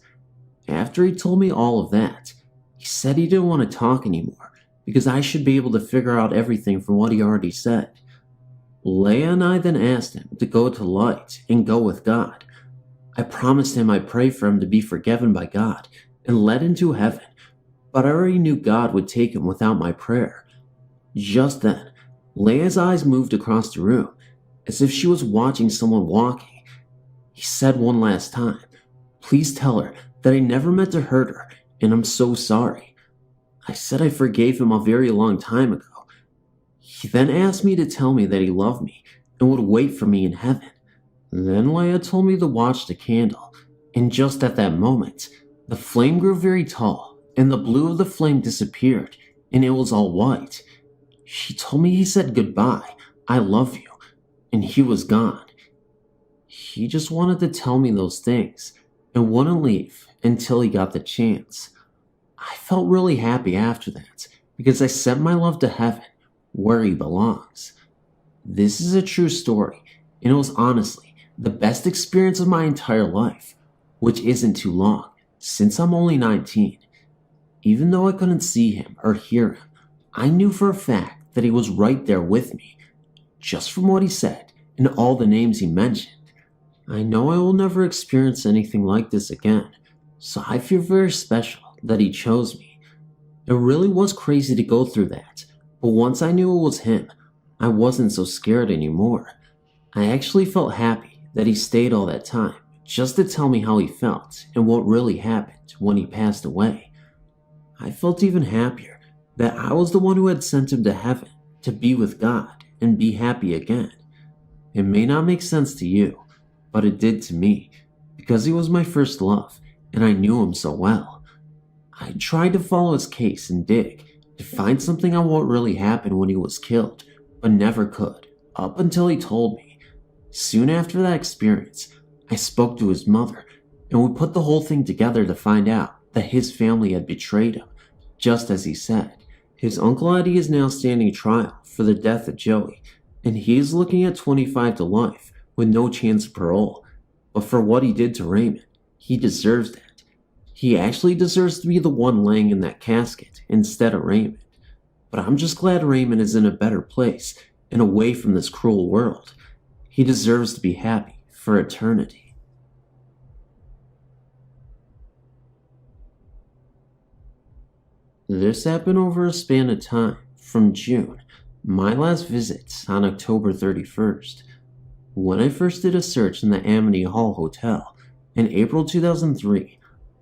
After he told me all of that, he said he didn't want to talk anymore because I should be able to figure out everything from what he already said. Leia and I then asked him to go to light and go with God. I promised him I'd pray for him to be forgiven by God and led into heaven, but I already knew God would take him without my prayer. Just then, Leia's eyes moved across the room, as if she was watching someone walking. He said one last time, "Please tell her that I never meant to hurt her, and I'm so sorry." I said I forgave him a very long time ago. He then asked me to tell me that he loved me and would wait for me in heaven. Then Leia told me to watch the candle, and just at that moment, the flame grew very tall, and the blue of the flame disappeared, and it was all white. She told me he said goodbye, I love you, and he was gone. He just wanted to tell me those things and wouldn't leave until he got the chance. I felt really happy after that because I sent my love to heaven where he belongs. This is a true story, and it was honestly the best experience of my entire life, which isn't too long since I'm only 19. Even though I couldn't see him or hear him, I knew for a fact that he was right there with me, just from what he said and all the names he mentioned. I know I will never experience anything like this again, so I feel very special that he chose me. It really was crazy to go through that, but once I knew it was him, I wasn't so scared anymore. I actually felt happy that he stayed all that time just to tell me how he felt and what really happened when he passed away. I felt even happier that I was the one who had sent him to heaven to be with God and be happy again. It may not make sense to you, but it did to me because he was my first love and I knew him so well. I tried to follow his case and dig to find something on what really happened when he was killed, but never could, up until he told me. Soon after that experience, I spoke to his mother, and we put the whole thing together to find out that his family had betrayed him, just as he said. His Uncle Eddie is now standing trial for the death of Joey, and he is looking at 25 to life with no chance of parole. But for what he did to Raymond, he deserves that. He actually deserves to be the one laying in that casket instead of Raymond. But I'm just glad Raymond is in a better place and away from this cruel world. He deserves to be happy for eternity. This happened over a span of time from June, my last visit on October 31st. When I first did a search in the Amity Hall Hotel in April 2003,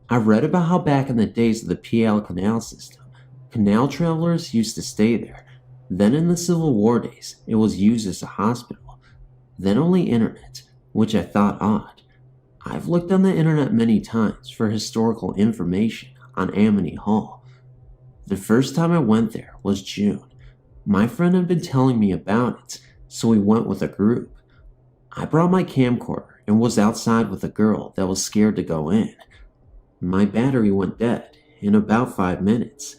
I read about how back in the days of the PL canal system, canal travelers used to stay there. Then in the Civil War days, it was used as a hospital. Then only internet, which I thought odd. I've looked on the internet many times for historical information on Amity Hall. The first time I went there was June. My friend had been telling me about it, so we went with a group. I brought my camcorder and was outside with a girl that was scared to go in. My battery went dead in about 5 minutes.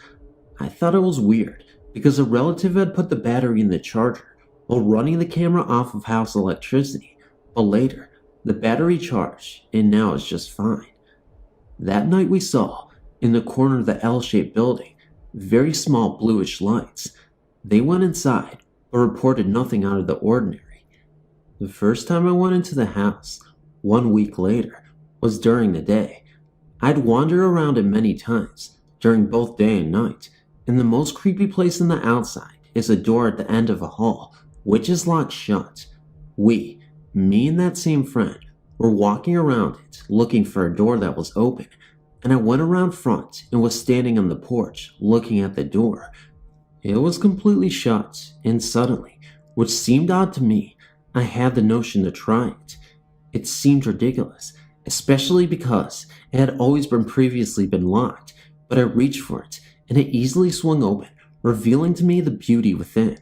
I thought it was weird because a relative had put the battery in the charger while running the camera off of house electricity, but later the battery charged and now it's just fine. That night we saw, in the corner of the L-shaped building, very small bluish lights. They went inside but reported nothing out of the ordinary. The first time I went into the house, 1 week later, was during the day. I'd wander around it many times, during both day and night, and the most creepy place on the outside is a door at the end of a hall, which is locked shut. We, me and that same friend, were walking around it, looking for a door that was open, and I went around front and was standing on the porch, looking at the door. It was completely shut, and suddenly, which seemed odd to me, I had the notion to try it. It seemed ridiculous, especially because it had always previously been locked, but I reached for it, and it easily swung open, revealing to me the beauty within.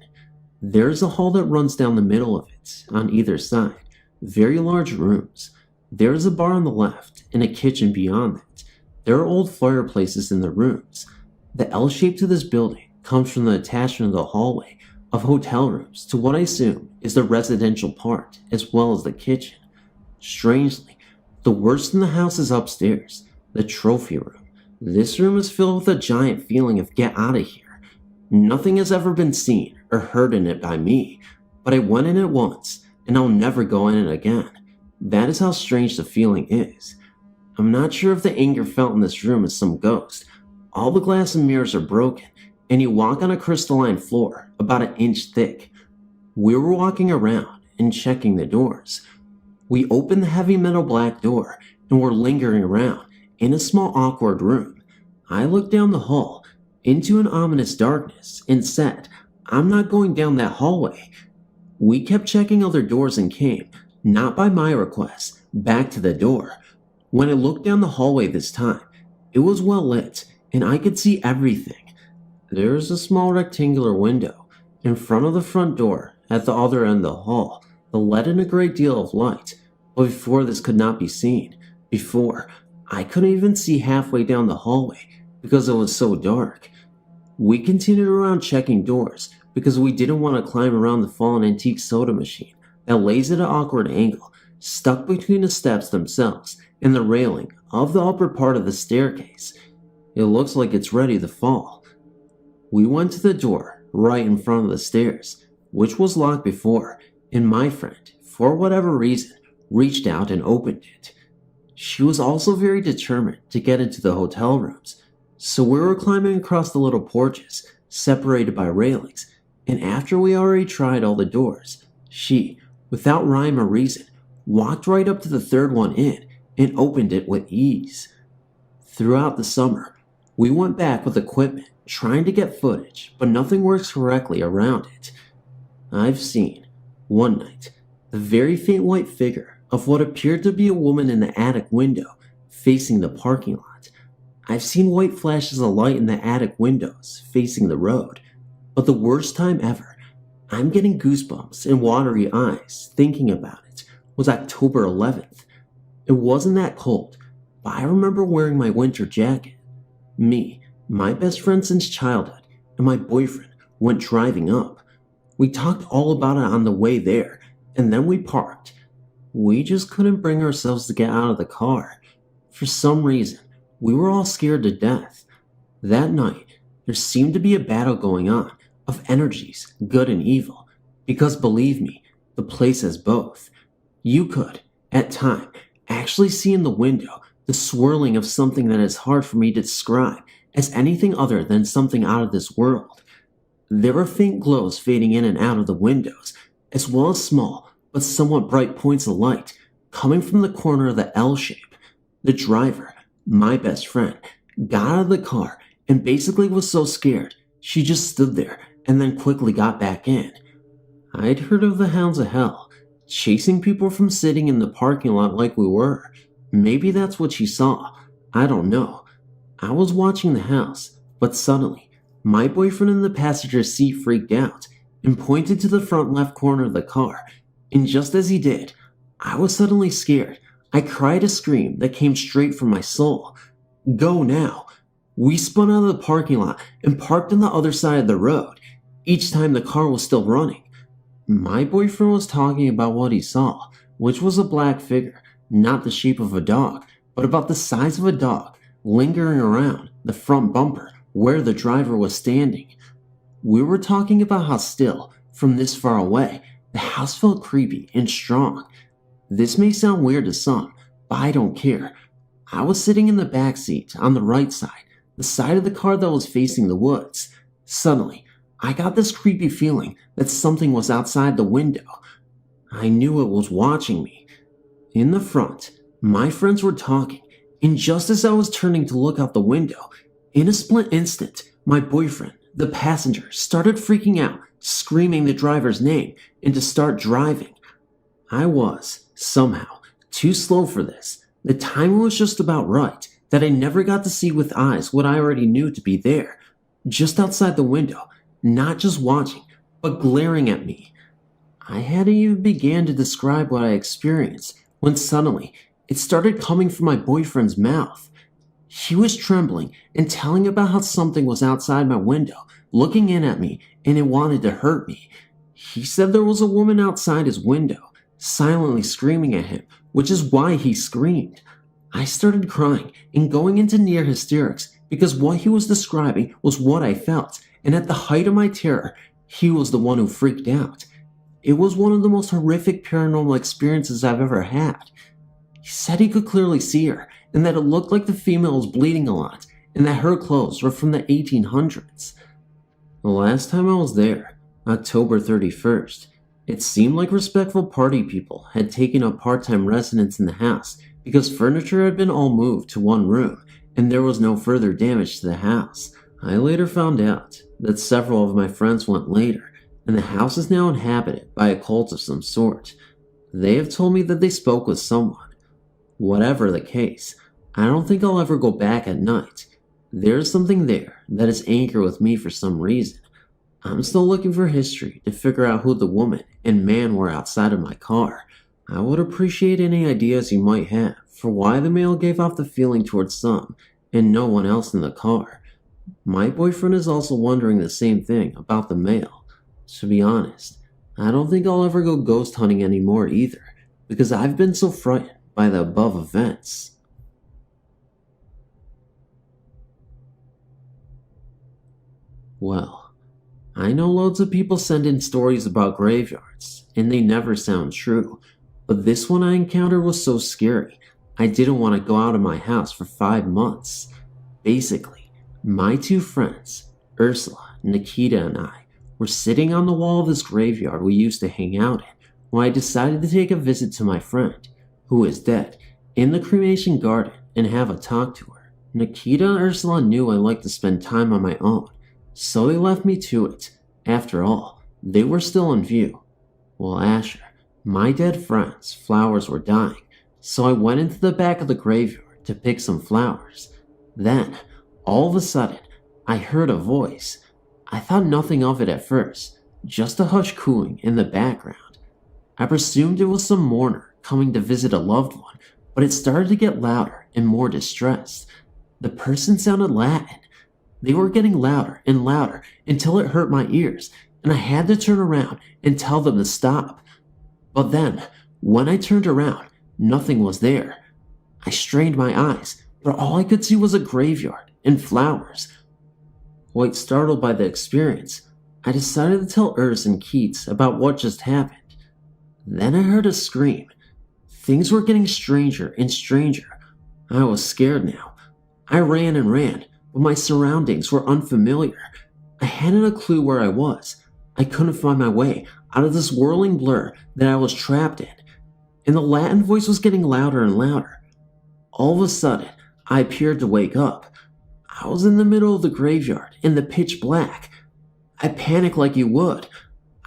There is a hall that runs down the middle of it, on either side, very large rooms. There is a bar on the left, and a kitchen beyond that. There are old fireplaces in the rooms. The L shape to this building comes from the attachment of the hallway of hotel rooms to what I assume is the residential part, as well as the kitchen. Strangely, the worst in the house is upstairs, the trophy room. This room is filled with a giant feeling of get out of here. Nothing has ever been seen or heard in it by me, but I went in it once, and I'll never go in it again. That is how strange the feeling is. I'm not sure if the anger felt in this room is some ghost. All the glass and mirrors are broken, and you walk on a crystalline floor about an inch thick. We were walking around and checking the doors. We opened the heavy metal black door and were lingering around in a small awkward room. I looked down the hall into an ominous darkness and said, "I'm not going down that hallway." We kept checking other doors and came, not by my request, back to the door. When I looked down the hallway this time, it was well lit and I could see everything. There's a small rectangular window in front of the front door at the other end of the hall that let in a great deal of light, but before this could not be seen. Before, I couldn't even see halfway down the hallway because it was so dark. We continued around checking doors because we didn't want to climb around the fallen antique soda machine that lays at an awkward angle, stuck between the steps themselves and the railing of the upper part of the staircase. It looks like it's ready to fall. We went to the door right in front of the stairs, which was locked before, and my friend, for whatever reason, reached out and opened it. She was also very determined to get into the hotel rooms, so we were climbing across the little porches, separated by railings, and after we already tried all the doors, she, without rhyme or reason, walked right up to the third one in and opened it with ease. Throughout the summer, we went back with equipment trying to get footage, but nothing works correctly around it. I've seen, one night, the very faint white figure of what appeared to be a woman in the attic window facing the parking lot. I've seen white flashes of light in the attic windows facing the road, but the worst time ever, I'm getting goosebumps and watery eyes thinking about it, was October 11th. It wasn't that cold, but I remember wearing my winter jacket. Me, my best friend since childhood, and my boyfriend went driving up. We talked all about it on the way there, and then we parked. We just couldn't bring ourselves to get out of the car. For some reason, we were all scared to death. That night, there seemed to be a battle going on of energies, good and evil, because believe me, the place has both. You could, at time, actually see in the window the swirling of something that is hard for me to describe as anything other than something out of this world. There were faint glows fading in and out of the windows, as well as small but somewhat bright points of light coming from the corner of the L shape. The driver, my best friend, got out of the car and basically was so scared she just stood there and then quickly got back in. I'd heard of the hounds of hell, chasing people from sitting in the parking lot like we were. Maybe that's what she saw. I don't know. I was watching the house, but suddenly, my boyfriend in the passenger seat freaked out and pointed to the front left corner of the car, and just as he did, I was suddenly scared. I cried a scream that came straight from my soul. Go now. We spun out of the parking lot and parked on the other side of the road. Each time the car was still running. My boyfriend was talking about what he saw, which was a black figure, not the shape of a dog, but about the size of a dog, lingering around the front bumper where the driver was standing. We were talking about how still, from this far away, the house felt creepy and strong. This may sound weird to some, but I don't care. I was sitting in the back seat on the right side, the side of the car that was facing the woods. Suddenly, I got this creepy feeling that something was outside the window. I knew it was watching me. In the front, my friends were talking, and just as I was turning to look out the window, in a split instant, my boyfriend, the passenger, started freaking out, screaming the driver's name, and to start driving. I was, somehow, too slow for this. The timing was just about right, that I never got to see with eyes what I already knew to be there, just outside the window, not just watching, but glaring at me. I hadn't even began to describe what I experienced when suddenly it started coming from my boyfriend's mouth. He was trembling and telling about how something was outside my window, looking in at me, and it wanted to hurt me. He said there was a woman outside his window, silently screaming at him, which is why he screamed. I started crying and going into near hysterics because what he was describing was what I felt, and at the height of my terror, he was the one who freaked out. It was one of the most horrific paranormal experiences I've ever had. He said he could clearly see her, and that it looked like the female was bleeding a lot, and that her clothes were from the 1800s. The last time I was there, October 31st, it seemed like respectful party people had taken up part-time residence in the house because furniture had been all moved to one room, and there was no further damage to the house. I later found out that several of my friends went later, and the house is now inhabited by a cult of some sort. They have told me that they spoke with someone. Whatever the case, I don't think I'll ever go back at night. There's something there that is anchored with me for some reason. I'm still looking for history to figure out who the woman and man were outside of my car. I would appreciate any ideas you might have for why the male gave off the feeling towards some and no one else in the car. My boyfriend is also wondering the same thing about the male. To be honest, I don't think I'll ever go ghost hunting anymore either, because I've been so frightened by the above events. Well, I know loads of people send in stories about graveyards, and they never sound true, but this one I encountered was so scary, I didn't want to go out of my house for 5 months. Basically, my 2 friends, Ursula, Nikita, and I, were sitting on the wall of this graveyard we used to hang out in when I decided to take a visit to my friend, who is dead, in the cremation garden and have a talk to her. Nikita and Ursula knew I liked to spend time on my own, so they left me to it. After all, they were still in view. Well, Asher, my dead friend's flowers were dying, so I went into the back of the graveyard to pick some flowers. Then, all of a sudden, I heard a voice. I thought nothing of it at first, just a hush cooing in the background. I presumed it was some mourner coming to visit a loved one, but it started to get louder and more distressed. The person sounded Latin. They were getting louder and louder until it hurt my ears, and I had to turn around and tell them to stop. But then, when I turned around, nothing was there. I strained my eyes, but all I could see was a graveyard and flowers. Quite startled by the experience, I decided to tell Urs and Keats about what just happened. Then I heard a scream. Things were getting stranger and stranger. I was scared now. I ran and ran, but my surroundings were unfamiliar. I hadn't a clue where I was. I couldn't find my way out of this whirling blur that I was trapped in. And the Latin voice was getting louder and louder. All of a sudden, I appeared to wake up. I was in the middle of the graveyard in the pitch black. I panicked like you would.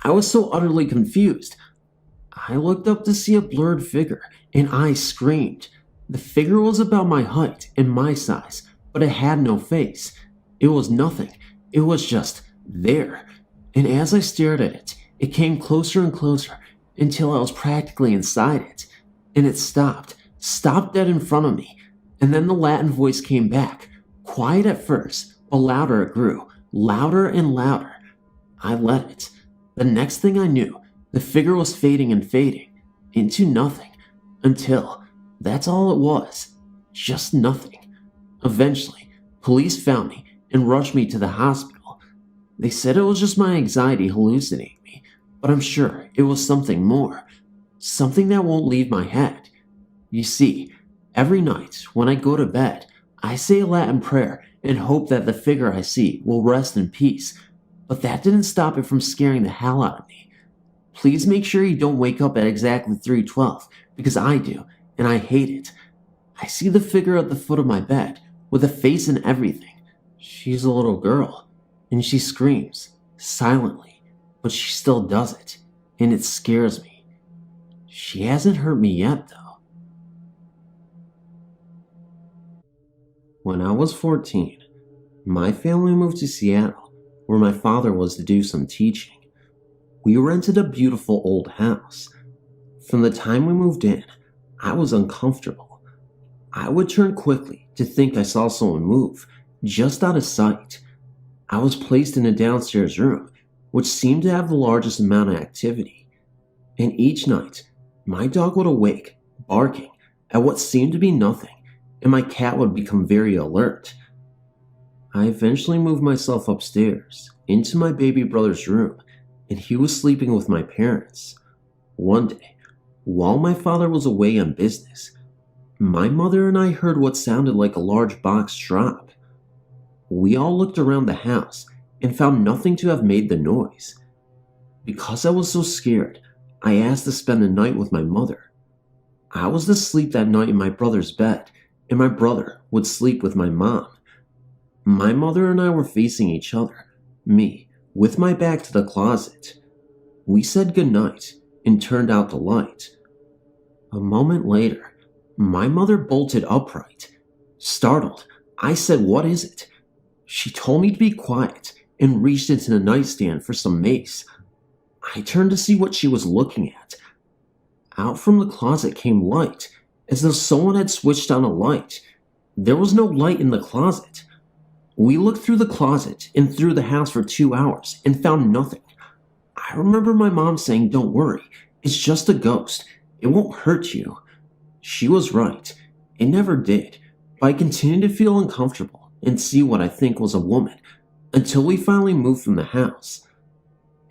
I was so utterly confused. I looked up to see a blurred figure, and I screamed. The figure was about my height and my size, but it had no face. It was nothing. It was just there. And as I stared at it, it came closer and closer until I was practically inside it. And it stopped dead in front of me. And then the Latin voice came back, quiet at first, but louder it grew, louder and louder. I let it. The next thing I knew, the figure was fading and fading into nothing, until that's all it was, just nothing. Eventually, police found me and rushed me to the hospital. They said it was just my anxiety hallucinating me, but I'm sure it was something more, something that won't leave my head. You see, every night when I go to bed, I say a Latin prayer and hope that the figure I see will rest in peace, but that didn't stop it from scaring the hell out of me. Please make sure you don't wake up at exactly 3:12, because I do, and I hate it. I see the figure at the foot of my bed, with a face and everything. She's a little girl, and she screams, silently, but she still does it, and it scares me. She hasn't hurt me yet, though. When I was 14, my family moved to Seattle, where my father was to do some teaching. We rented a beautiful old house. From the time we moved in, I was uncomfortable. I would turn quickly to think I saw someone move, just out of sight. I was placed in a downstairs room, which seemed to have the largest amount of activity. And each night, my dog would awake, barking at what seemed to be nothing, and my cat would become very alert. I eventually moved myself upstairs, into my baby brother's room, and he was sleeping with my parents. One day, while my father was away on business, my mother and I heard what sounded like a large box drop. We all looked around the house and found nothing to have made the noise. Because I was so scared, I asked to spend the night with my mother. I was to sleep that night in my brother's bed, and my brother would sleep with my mom. My mother and I were facing each other, me with my back to the closet. We said goodnight and turned out the light. A moment later, my mother bolted upright. Startled, I said, "What is it?" She told me to be quiet and reached into the nightstand for some mace. I turned to see what she was looking at. Out from the closet came light, as though someone had switched on a light. There was no light in the closet. We looked through the closet and through the house for 2 hours and found nothing. I remember my mom saying, "Don't worry, it's just a ghost. It won't hurt you." She was right. It never did, but I continued to feel uncomfortable and see what I think was a woman until we finally moved from the house.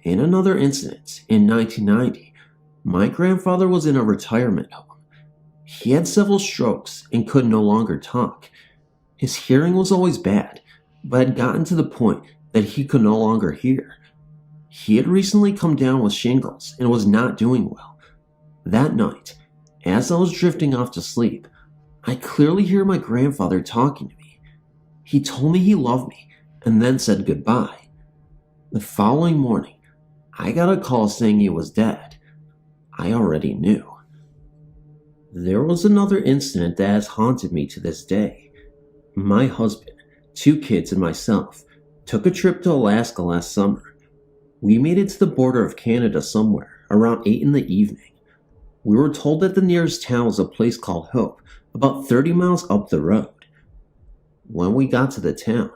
In another incident, in 1990, my grandfather was in a retirement home. He had several strokes and could no longer talk. His hearing was always bad, but had gotten to the point that he could no longer hear. He had recently come down with shingles and was not doing well. That night, as I was drifting off to sleep, I clearly hear my grandfather talking to me. He told me he loved me and then said goodbye. The following morning, I got a call saying he was dead. I already knew. There was another incident that has haunted me to this day. My husband, 2 kids, and myself took a trip to Alaska last summer. We made it to the border of Canada somewhere around 8 in the evening. We were told that the nearest town was a place called Hope, about 30 miles up the road. When we got to the town,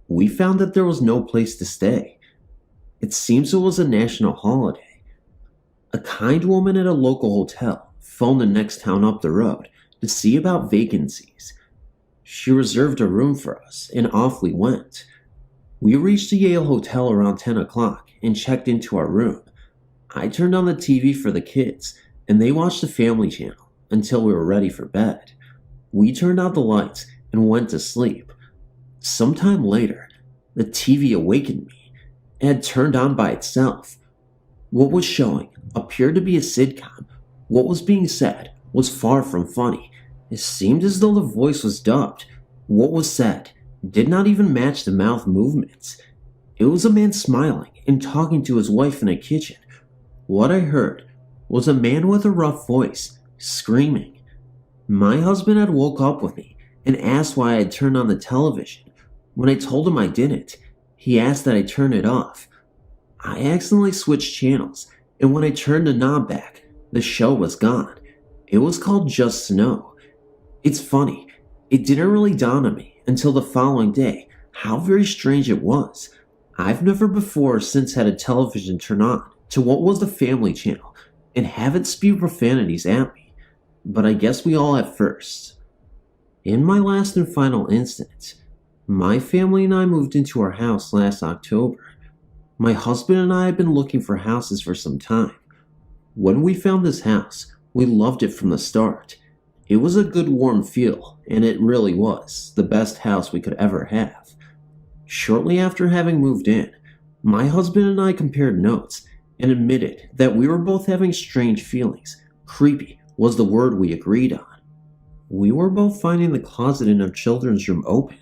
we found that there was no place to stay. It seems it was a national holiday. A kind woman at a local hotel phoned the next town up the road to see about vacancies. She reserved a room for us, and off we went. We reached the Yale Hotel around 10 o'clock and checked into our room. I turned on the TV for the kids, and they watched the Family Channel until we were ready for bed. We turned out the lights and went to sleep. Sometime later, the TV awakened me. It had turned on by itself. What was showing appeared to be a sitcom. What was being said was far from funny. It seemed as though the voice was dubbed. What was said did not even match the mouth movements. It was a man smiling and talking to his wife in a kitchen. What I heard was a man with a rough voice, screaming. My husband had woke up with me and asked why I had turned on the television. When I told him I didn't, he asked that I turn it off. I accidentally switched channels, and when I turned the knob back, the show was gone. It was called Just Snow. It's funny, it didn't really dawn on me until the following day how very strange it was. I've never before or since had a television turn on to what was the Family Channel and have it spew profanities at me, but I guess we all at first. In my last and final instance, my family and I moved into our house last October. My husband and I had been looking for houses for some time. When we found this house, we loved it from the start. It was a good warm feel, and it really was the best house we could ever have. Shortly after having moved in, my husband and I compared notes and admitted that we were both having strange feelings. Creepy was the word we agreed on. We were both finding the closet in our children's room open.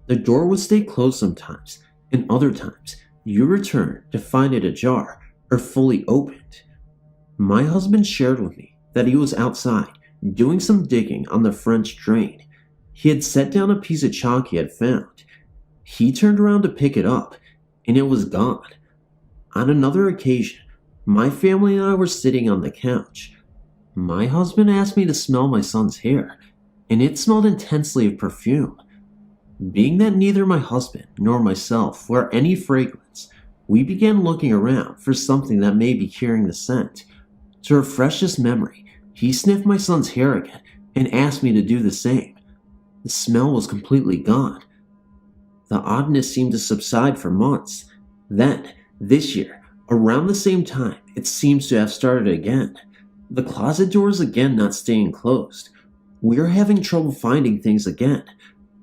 The door would stay closed sometimes, and other times you return to find it ajar or fully opened. My husband shared with me that he was outside doing some digging on the French drain. He had set down a piece of chalk he had found. He turned around to pick it up, and it was gone. On another occasion, my family and I were sitting on the couch. My husband asked me to smell my son's hair, and it smelled intensely of perfume. Being that neither my husband nor myself wear any fragrance, we began looking around for something that may be carrying the scent. To refresh this memory, he sniffed my son's hair again and asked me to do the same. The smell was completely gone. The oddness seemed to subside for months. Then, this year, around the same time, it seems to have started again. The closet door is again not staying closed. We are having trouble finding things again.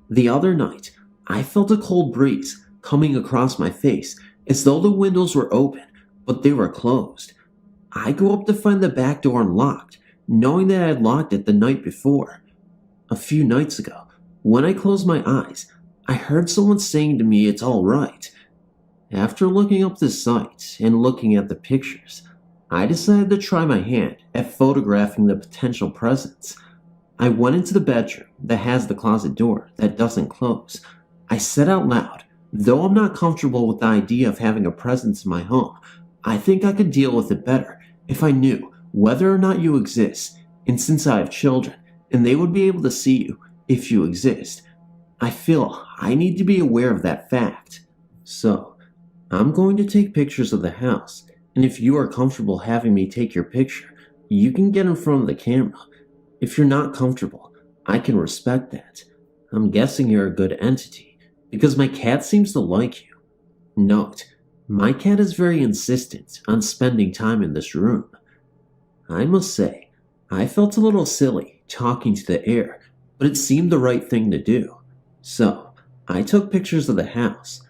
The other night, I felt a cold breeze coming across my face as though the windows were open, but they were closed. I go up to find the back door unlocked, knowing that I had locked it the night before. A few nights ago, when I closed my eyes, I heard someone saying to me it's all right. After looking up the site and looking at the pictures, I decided to try my hand at photographing the potential presence. I went into the bedroom that has the closet door that doesn't close. I said out loud, though I'm not comfortable with the idea of having a presence in my home, I think I could deal with it better if I knew whether or not you exist, and since I have children, and they would be able to see you if you exist, I feel I need to be aware of that fact. So, I'm going to take pictures of the house, and if you are comfortable having me take your picture, you can get in front of the camera. If you're not comfortable, I can respect that. I'm guessing you're a good entity, because my cat seems to like you. Note, my cat is very insistent on spending time in this room. I must say, I felt a little silly talking to the air, but it seemed the right thing to do. So, I took pictures of the house.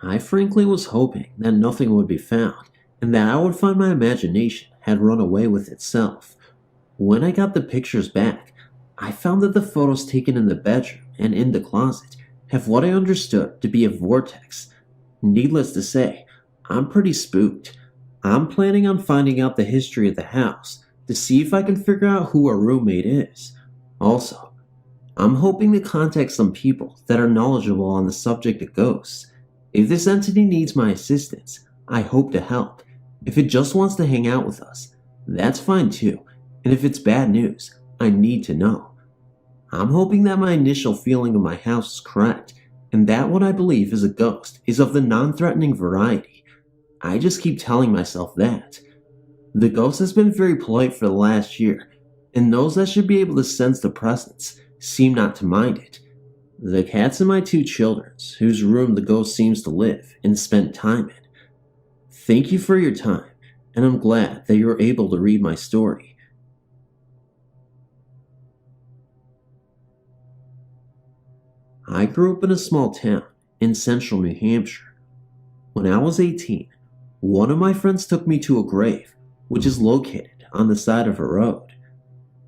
I frankly was hoping that nothing would be found, and that I would find my imagination had run away with itself. When I got the pictures back, I found that the photos taken in the bedroom and in the closet have what I understood to be a vortex. Needless to say, I'm pretty spooked. I'm planning on finding out the history of the house to see if I can figure out who our roommate is. Also, I'm hoping to contact some people that are knowledgeable on the subject of ghosts. If this entity needs my assistance, I hope to help. If it just wants to hang out with us, that's fine too. And if it's bad news, I need to know. I'm hoping that my initial feeling of my house is correct, and that what I believe is a ghost is of the non-threatening variety. I just keep telling myself that. The ghost has been very polite for the last year, and those that should be able to sense the presence seem not to mind it. The cats and my 2 children, whose room the ghost seems to live and spend time in. Thank you for your time, and I'm glad that you were able to read my story. I grew up in a small town in central New Hampshire. When I was 18, one of my friends took me to a grave, which is located on the side of a road.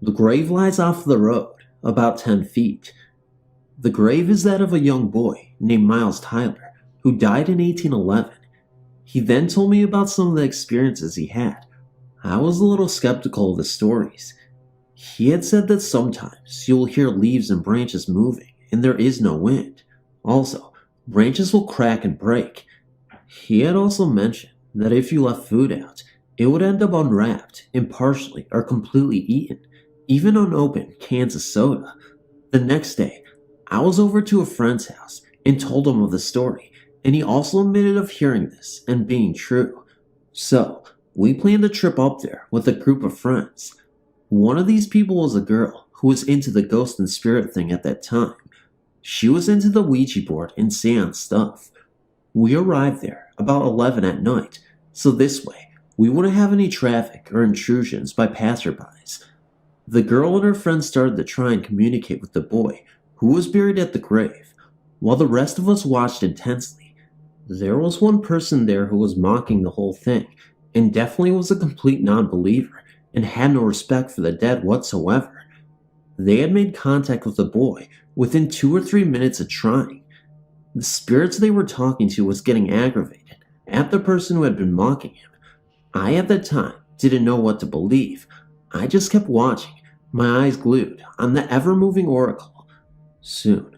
The grave lies off the road, about 10 feet. The grave is that of a young boy named Miles Tyler, who died in 1811. He then told me about some of the experiences he had. I was a little skeptical of the stories. He had said that sometimes you will hear leaves and branches moving, and there is no wind. Also, branches will crack and break. He had also mentioned that if you left food out, it would end up unwrapped and partially or completely eaten, even unopened cans of soda. The next day, I was over to a friend's house and told him of the story, and he also admitted of hearing this and being true. So, we planned a trip up there with a group of friends. One of these people was a girl who was into the ghost and spirit thing at that time. She was into the Ouija board and seance stuff. We arrived there about 11 at night, so this way we wouldn't have any traffic or intrusions by passerbys. The girl and her friends started to try and communicate with the boy who was buried at the grave, while the rest of us watched intensely. There was one person there who was mocking the whole thing, and definitely was a complete non-believer and had no respect for the dead whatsoever. They had made contact with the boy within 2 or 3 minutes of trying. The spirits they were talking to was getting aggravated at the person who had been mocking him. I at that time didn't know what to believe. I just kept watching, my eyes glued on the ever-moving oracle. Soon,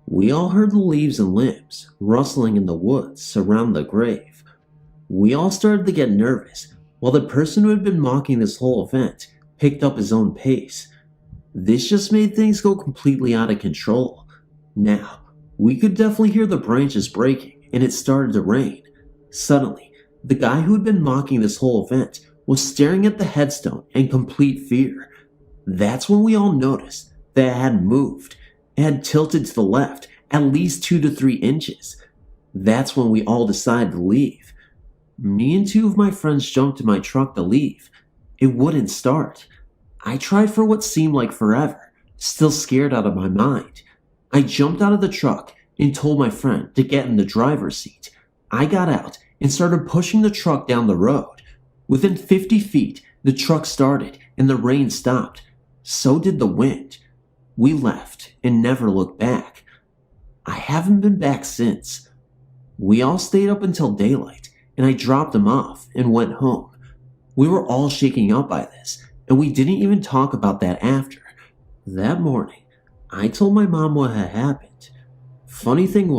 we all heard the leaves and limbs rustling in the woods around the grave. We all started to get nervous, while the person who had been mocking this whole event picked up his own pace. This just made things go completely out of control. Now, we could definitely hear the branches breaking, and it started to rain. Suddenly, the guy who had been mocking this whole event was staring at the headstone in complete fear. That's when we all noticed that it had moved. It had tilted to the left at least 2 to 3 inches. That's when we all decided to leave. Me and 2 of my friends jumped in my truck to leave. It wouldn't start. I tried for what seemed like forever, still scared out of my mind. I jumped out of the truck and told my friend to get in the driver's seat. I got out and started pushing the truck down the road. Within 50 feet, the truck started and the rain stopped. So did the wind. We left and never looked back. I haven't been back since. We all stayed up until daylight, and I dropped him off and went home. We were all shaking up by this, and we didn't even talk about that after. That morning, I told my mom what had happened. Funny thing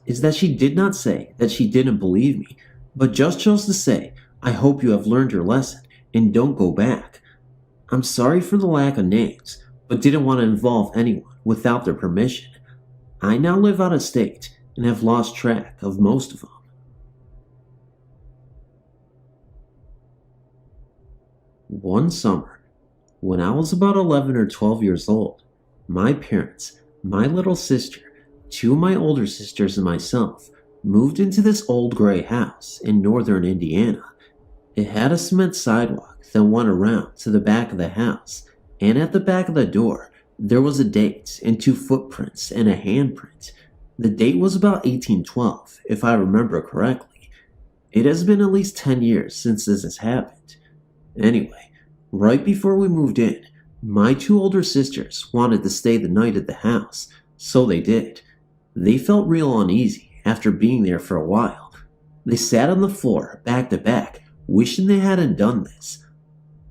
is that she did not say that she didn't believe me, but just chose to say, I hope you have learned your lesson and don't go back. I'm sorry for the lack of names, but didn't want to involve anyone without their permission. I now live out of state and have lost track of most of them. One summer, when I was about 11 or 12 years old, my parents, my little sister, two of my older sisters, and myself moved into this old gray house in northern Indiana. It had a cement sidewalk that went around to the back of the house, and at the back of the door, there was a date and 2 footprints and a handprint. The date was about 1812, if I remember correctly. It has been at least 10 years since this has happened. Anyway, right before we moved in, my 2 older sisters wanted to stay the night at the house, so they did. They felt real uneasy after being there for a while. They sat on the floor, back to back, wishing they hadn't done this.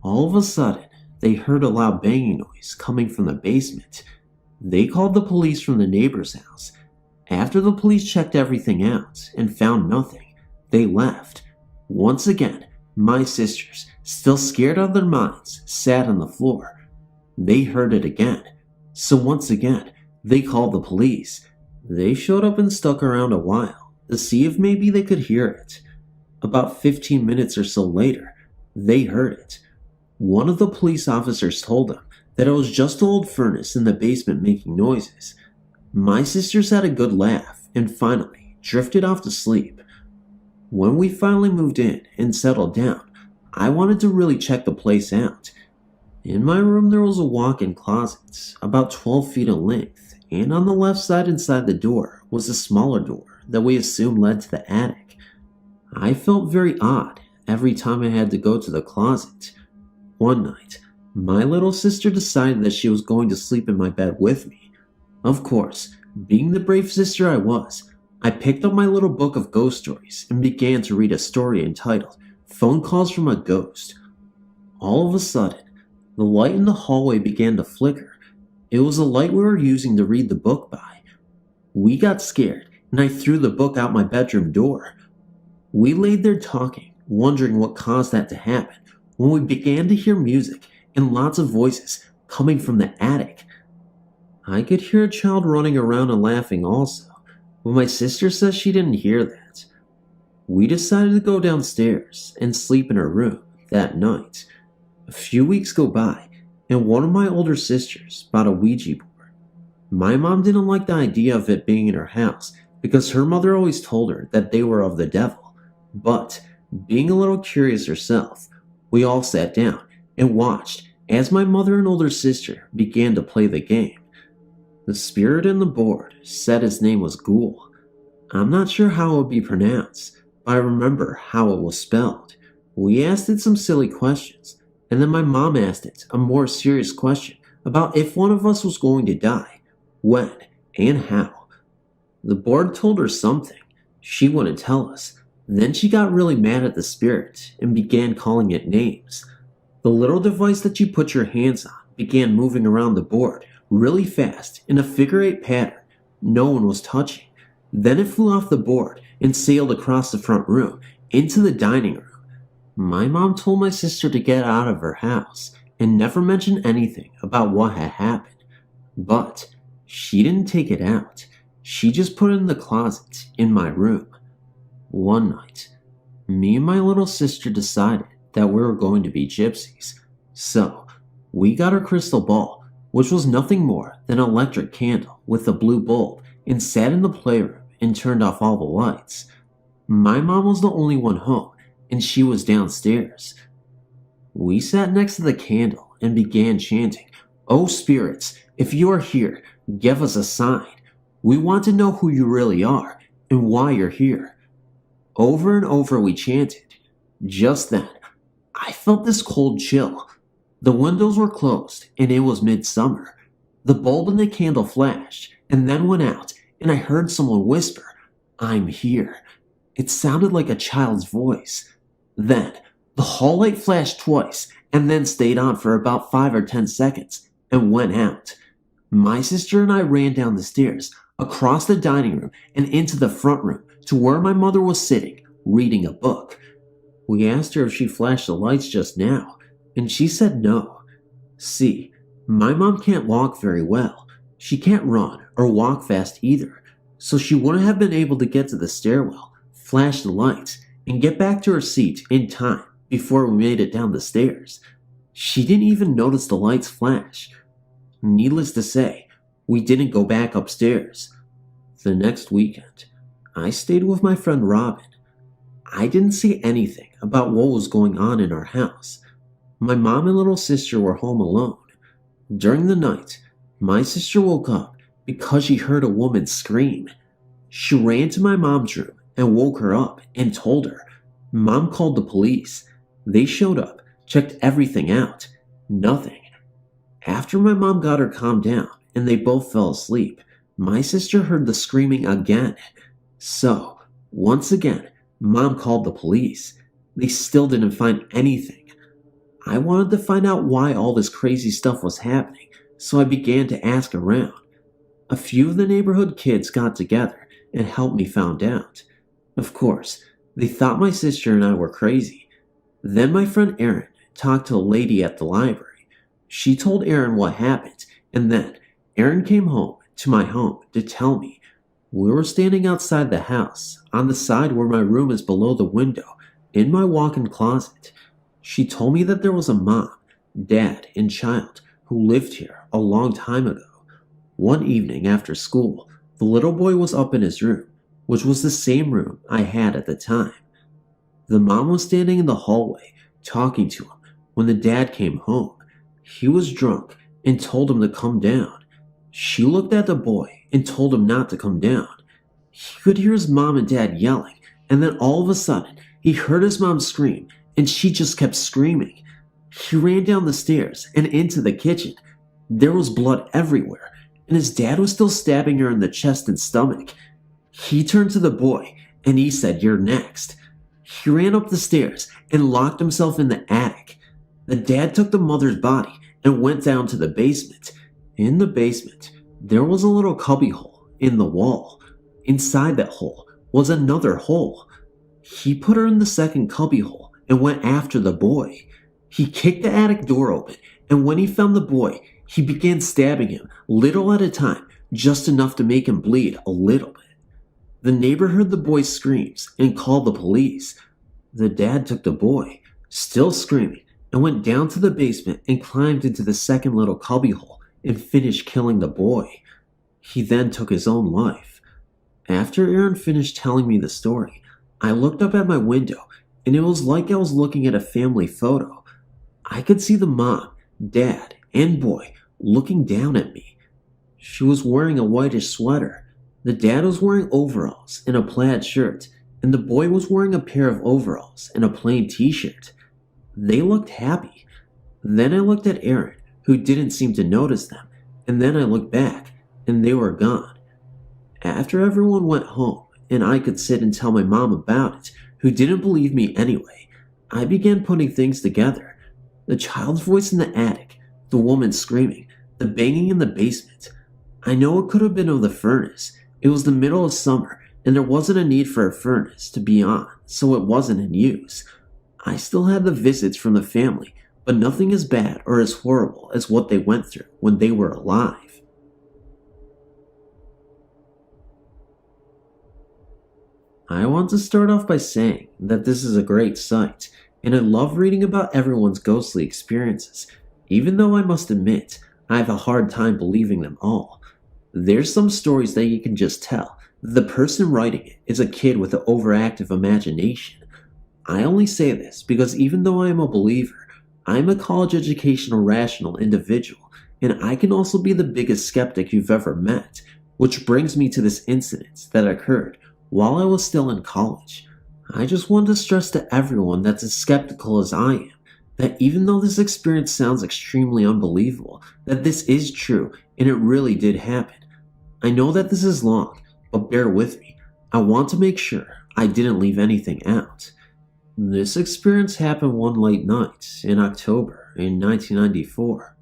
All of a sudden, they heard a loud banging noise coming from the basement. They called the police from the neighbor's house. After the police checked everything out and found nothing, they left. Once again, my sisters, still scared out of their minds, sat on the floor. They heard it again. So once again, they called the police. They showed up and stuck around a while to see if maybe they could hear it. About 15 minutes or so later, they heard it. One of the police officers told them that it was just an old furnace in the basement making noises. My sisters had a good laugh and finally drifted off to sleep. When we finally moved in and settled down, I wanted to really check the place out. In my room there was a walk-in closet about 12 feet in length, and on the left side inside the door was a smaller door that we assumed led to the attic. I felt very odd every time I had to go to the closet. One night, my little sister decided that she was going to sleep in my bed with me. Of course, being the brave sister I was, I picked up my little book of ghost stories and began to read a story entitled Phone Calls from a Ghost. All of a sudden, the light in the hallway began to flicker. It was the light we were using to read the book by. We got scared, and I threw the book out my bedroom door. We laid there talking, wondering what caused that to happen, when we began to hear music and lots of voices coming from the attic. I could hear a child running around and laughing also, but my sister says she didn't hear that. We decided to go downstairs and sleep in her room that night. A few weeks go by, and one of my older sisters bought a Ouija board. My mom didn't like the idea of it being in her house because her mother always told her that they were of the devil. But, being a little curious herself, we all sat down and watched as my mother and older sister began to play the game. The spirit in the board said his name was Ghoul. I'm not sure how it would be pronounced, but I remember how it was spelled. We asked it some silly questions, and then my mom asked it a more serious question about if one of us was going to die, when, and how. The board told her something. She wouldn't tell us. Then she got really mad at the spirit and began calling it names. The little device that you put your hands on began moving around the board really fast in a figure-8 pattern no one was touching. Then it flew off the board and sailed across the front room into the dining room. My mom told my sister to get out of her house and never mention anything about what had happened. But she didn't take it out. She just put it in the closet in my room. One night, me and my little sister decided that we were going to be gypsies. So, we got our crystal ball, which was nothing more than an electric candle with a blue bulb, and sat in the playroom and turned off all the lights. My mom was the only one home, and she was downstairs. We sat next to the candle and began chanting, "Oh spirits, if you are here, give us a sign. We want to know who you really are and why you're here." Over and over we chanted. Just then, I felt this cold chill. The windows were closed and it was midsummer. The bulb in the candle flashed and then went out, and I heard someone whisper, "I'm here." It sounded like a child's voice. Then, the hall light flashed twice and then stayed on for about 5 or 10 seconds and went out. My sister and I ran down the stairs, across the dining room and into the front room to where my mother was sitting, reading a book. We asked her if she flashed the lights just now, and she said no. See, my mom can't walk very well. She can't run or walk fast either, so she wouldn't have been able to get to the stairwell, flash the lights, and get back to her seat in time before we made it down the stairs. She didn't even notice the lights flash. Needless to say, we didn't go back upstairs. The next weekend, I stayed with my friend Robin. I didn't see anything about what was going on in our house. My mom and little sister were home alone. During the night, my sister woke up because she heard a woman scream. She ran to my mom's room and woke her up and told her. Mom called the police. They showed up, checked everything out. Nothing. After my mom got her calmed down and they both fell asleep, my sister heard the screaming again. So, once again, Mom called the police. They still didn't find anything. I wanted to find out why all this crazy stuff was happening, so I began to ask around. A few of the neighborhood kids got together and helped me find out. Of course, they thought my sister and I were crazy. Then my friend Erin talked to a lady at the library. She told Erin what happened, and then Erin came home to my home to tell me. We were standing outside the house, on the side where my room is below the window, in my walk-in closet. She told me that there was a mom, dad, and child who lived here a long time ago. One evening after school, the little boy was up in his room, which was the same room I had at the time. The mom was standing in the hallway, talking to him, when the dad came home. He was drunk and told him to come down. She looked at the boy and told him not to come down. He could hear his mom and dad yelling, and then all of a sudden, he heard his mom scream, and she just kept screaming. He ran down the stairs and into the kitchen. There was blood everywhere, and his dad was still stabbing her in the chest and stomach. He turned to the boy, and he said, "You're next." He ran up the stairs and locked himself in the attic. The dad took the mother's body and went down to the basement. In the basement, there was a little cubbyhole in the wall. Inside that hole was another hole. He put her in the second cubbyhole and went after the boy. He kicked the attic door open, and when he found the boy, he began stabbing him, little at a time, just enough to make him bleed a little bit. The neighbor heard the boy's screams and called the police. The dad took the boy, still screaming, and went down to the basement and climbed into the second little cubbyhole and finished killing the boy. He then took his own life. After Erin finished telling me the story, I looked up at my window, and it was like I was looking at a family photo. I could see the mom, dad, and boy looking down at me. She was wearing a whitish sweater. The dad was wearing overalls and a plaid shirt, and the boy was wearing a pair of overalls and a plain t-shirt. They looked happy. Then I looked at Erin, who didn't seem to notice them, and then I looked back, and they were gone. After everyone went home, and I could sit and tell my mom about it, who didn't believe me anyway, I began putting things together. The child's voice in the attic, the woman screaming, the banging in the basement. I know it could have been of the furnace. It was the middle of summer, and there wasn't a need for a furnace to be on, so it wasn't in use. I still had the visits from the family, but nothing as bad or as horrible as what they went through when they were alive. I want to start off by saying that this is a great site, and I love reading about everyone's ghostly experiences, even though I must admit I have a hard time believing them all. There's some stories that you can just tell that the person writing it is a kid with an overactive imagination. I only say this because even though I am a believer, I am a college educational rational individual, and I can also be the biggest skeptic you've ever met, which brings me to this incident that occurred while I was still in college. I just want to stress to everyone that's as skeptical as I am, that even though this experience sounds extremely unbelievable, that this is true and it really did happen. I know that this is long, but bear with me. I want to make sure I didn't leave anything out. This experience happened one late night in October in 1994.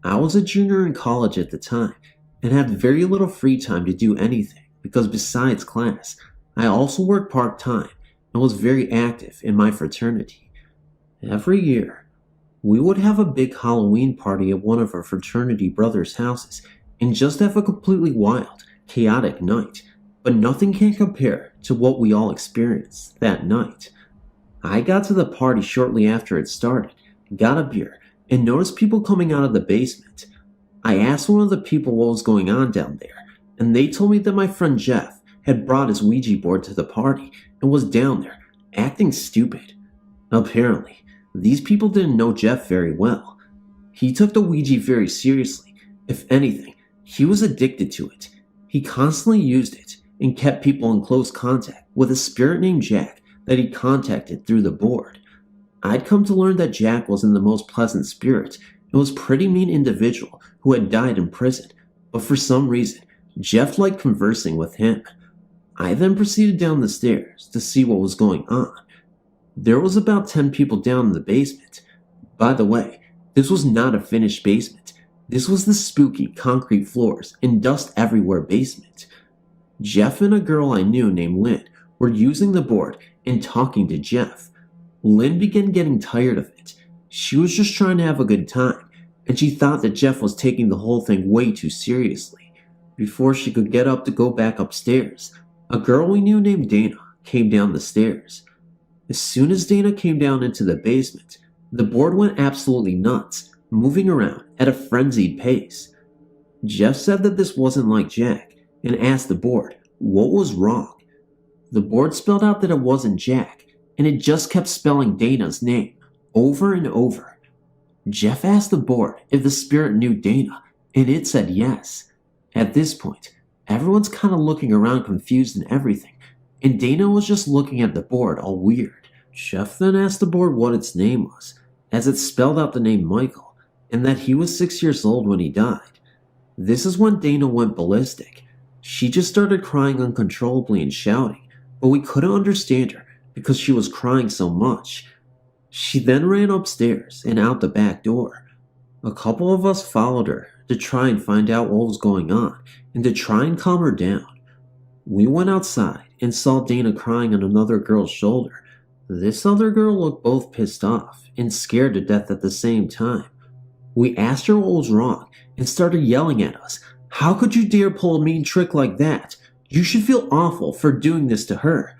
I was a junior in college at the time, and had very little free time to do anything because besides class, I also worked part-time and was very active in my fraternity. Every year, we would have a big Halloween party at one of our fraternity brothers' houses and just have a completely wild, chaotic night, but nothing can compare to what we all experienced that night. I got to the party shortly after it started, got a beer, and noticed people coming out of the basement. I asked one of the people what was going on down there, and they told me that my friend Jeff had brought his Ouija board to the party and was down there, acting stupid. Apparently, these people didn't know Jeff very well. He took the Ouija very seriously. If anything, he was addicted to it. He constantly used it and kept people in close contact with a spirit named Jack that he contacted through the board. I'd come to learn that Jack wasn't the most pleasant spirit and was a pretty mean individual who had died in prison, but for some reason, Jeff liked conversing with him. I then proceeded down the stairs to see what was going on. There was about 10 people down in the basement. By the way, this was not a finished basement. This was the spooky concrete floors and dust everywhere basement. Jeff and a girl I knew named Lynn were using the board and talking to Jeff. Lynn began getting tired of it. She was just trying to have a good time, and she thought that Jeff was taking the whole thing way too seriously. Before she could get up to go back upstairs, a girl we knew named Dana came down the stairs. As soon as Dana came down into the basement, the board went absolutely nuts, moving around at a frenzied pace. Jeff said that this wasn't like Jack and asked the board what was wrong. The board spelled out that it wasn't Jack, and it just kept spelling Dana's name over and over. Jeff asked the board if the spirit knew Dana, and it said yes. At this point, everyone's kind of looking around confused and everything, and Dana was just looking at the board all weird. Jeff then asked the board what its name was, as it spelled out the name Michael, and that he was 6 years old when he died. This is when Dana went ballistic. She just started crying uncontrollably and shouting, but we couldn't understand her because she was crying so much. She then ran upstairs and out the back door. A couple of us followed her to try and find out what was going on and to try and calm her down. We went outside and saw Dana crying on another girl's shoulder. This other girl looked both pissed off and scared to death at the same time. We asked her what was wrong and started yelling at us. How could you dare pull a mean trick like that? You should feel awful for doing this to her.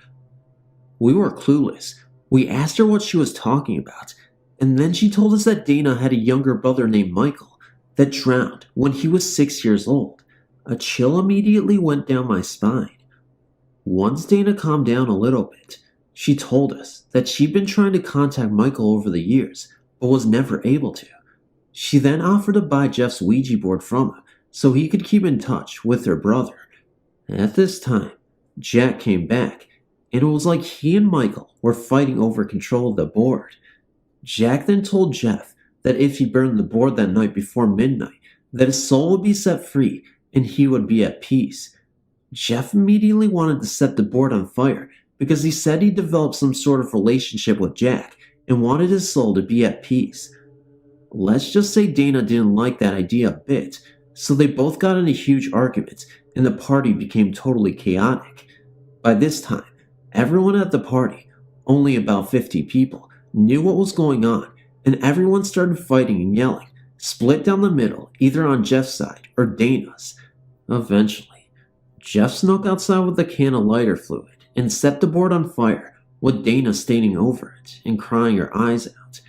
We were clueless. We asked her what she was talking about, and then she told us that Dana had a younger brother named Michael that drowned when he was 6 years old. A chill immediately went down my spine. Once Dana calmed down a little bit, she told us that she'd been trying to contact Michael over the years, but was never able to. She then offered to buy Jeff's Ouija board from him so he could keep in touch with her brother. At this time, Jack came back, and it was like he and Michael were fighting over control of the board. Jack then told Jeff that if he burned the board that night before midnight, that his soul would be set free and he would be at peace. Jeff immediately wanted to set the board on fire because he said he developed some sort of relationship with Jack and wanted his soul to be at peace. Let's just say Dana didn't like that idea a bit, so they both got in a huge argument and the party became totally chaotic. By this time, everyone at the party, only about 50 people, knew what was going on, and everyone started fighting and yelling, split down the middle, either on Jeff's side or Dana's. Eventually, Jeff snuck outside with a can of lighter fluid and set the board on fire, with Dana standing over it and crying her eyes out.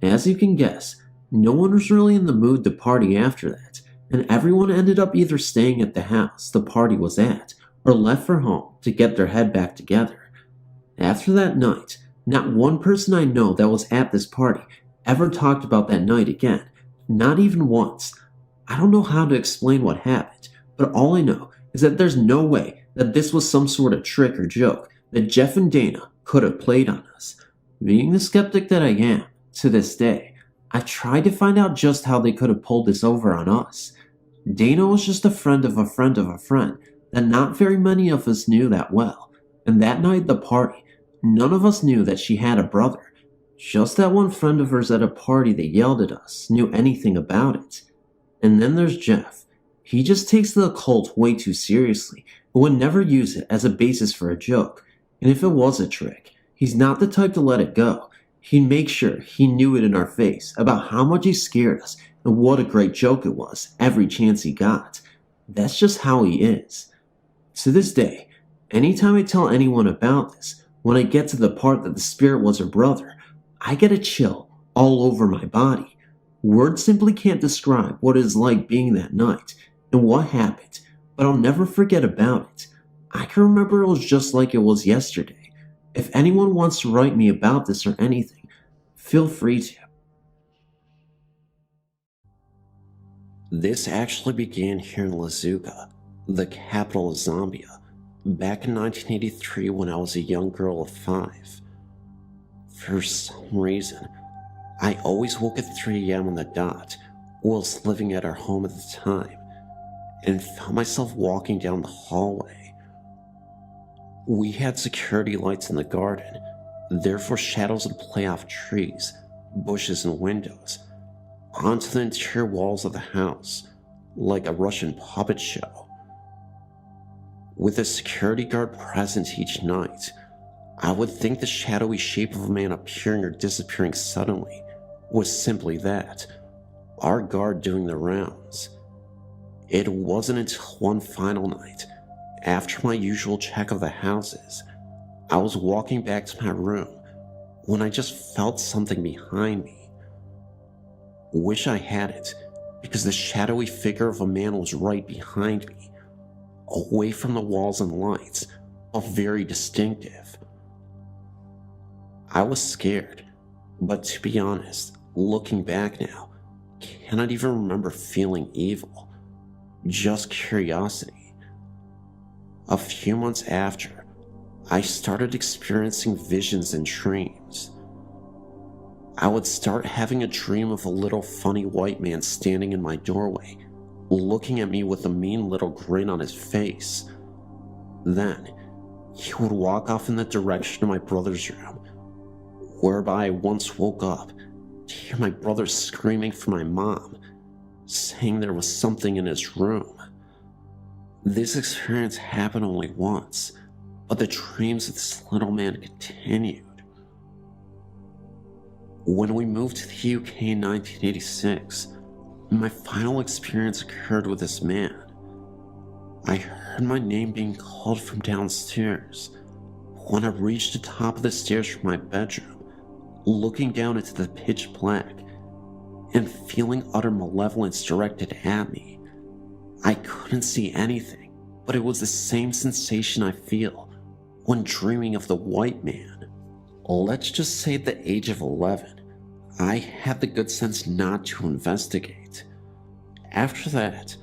As you can guess, no one was really in the mood to party after that, and everyone ended up either staying at the house the party was at or left for home to get their head back together. After that night, not one person I know that was at this party ever talked about that night again, not even once. I don't know how to explain what happened, but all I know is that there's no way that this was some sort of trick or joke that Jeff and Dana could have played on us. Being the skeptic that I am, to this day, I tried to find out just how they could have pulled this over on us. Dana was just a friend of a friend of a friend that not very many of us knew that well, and that night at the party, none of us knew that she had a brother. Just that one friend of hers at a party that yelled at us knew anything about it. And then there's Jeff. He just takes the occult way too seriously and would never use it as a basis for a joke. And if it was a trick, he's not the type to let it go. He'd make sure he knew it in our face about how much he scared us and what a great joke it was every chance he got. That's just how he is. To this day, anytime I tell anyone about this, when I get to the part that the spirit was her brother, I get a chill all over my body. Words simply can't describe what it is like being that night and what happened, but I'll never forget about it. I can remember it was just like it was yesterday. If anyone wants to write me about this or anything, feel free to.
This actually began here in Lazuka, the capital of Zambia, back in 1983 when I was a young girl of 5. For some reason, I always woke at 3 a.m. on the dot, whilst living at our home at the time, and found myself walking down the hallway. We had security lights in the garden, therefore shadows would play off trees, bushes, and windows onto the interior walls of the house, like a Russian puppet show. With a security guard present each night, I would think the shadowy shape of a man appearing or disappearing suddenly was simply that, our guard doing the rounds. It wasn't until one final night, after my usual check of the houses, I was walking back to my room when I just felt something behind me. Wish I hadn't, because the shadowy figure of a man was right behind me, away from the walls and lights, but very distinctive. I was scared, but to be honest, looking back now, cannot even remember feeling evil, just curiosity. A few months after, I started experiencing visions and dreams. I would start having a dream of a little funny white man standing in my doorway, looking at me with a mean little grin on his face. Then, he would walk off in the direction of my brother's room, whereby I once woke up to hear my brother screaming for my mom, saying there was something in his room. This experience happened only once, but the dreams of this little man continued. When we moved to the UK in 1986, my final experience occurred with this man. I heard my name being called from downstairs. When I reached the top of the stairs from my bedroom, looking down into the pitch black, and feeling utter malevolence directed at me, I couldn't see anything, but it was the same sensation I feel when dreaming of the white man. Let's just say at the age of 11, I had the good sense not to investigate. After that,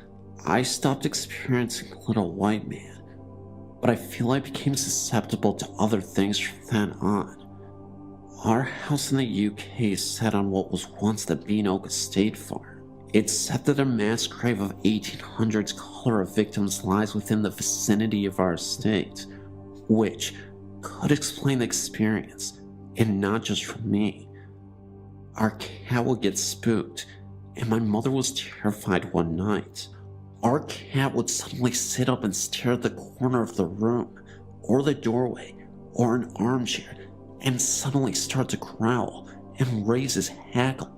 I stopped experiencing little white man, but I feel I became susceptible to other things from then on. Our house in the UK is set on what was once the Beanoak Estate Farm. It's said that a mass grave of 1800s cholera victims lies within the vicinity of our estate, which could explain the experience, and not just for me. Our cat would get spooked, and my mother was terrified one night. Our cat would suddenly sit up and stare at the corner of the room, or the doorway, or an armchair, and suddenly start to growl and raise his hackle.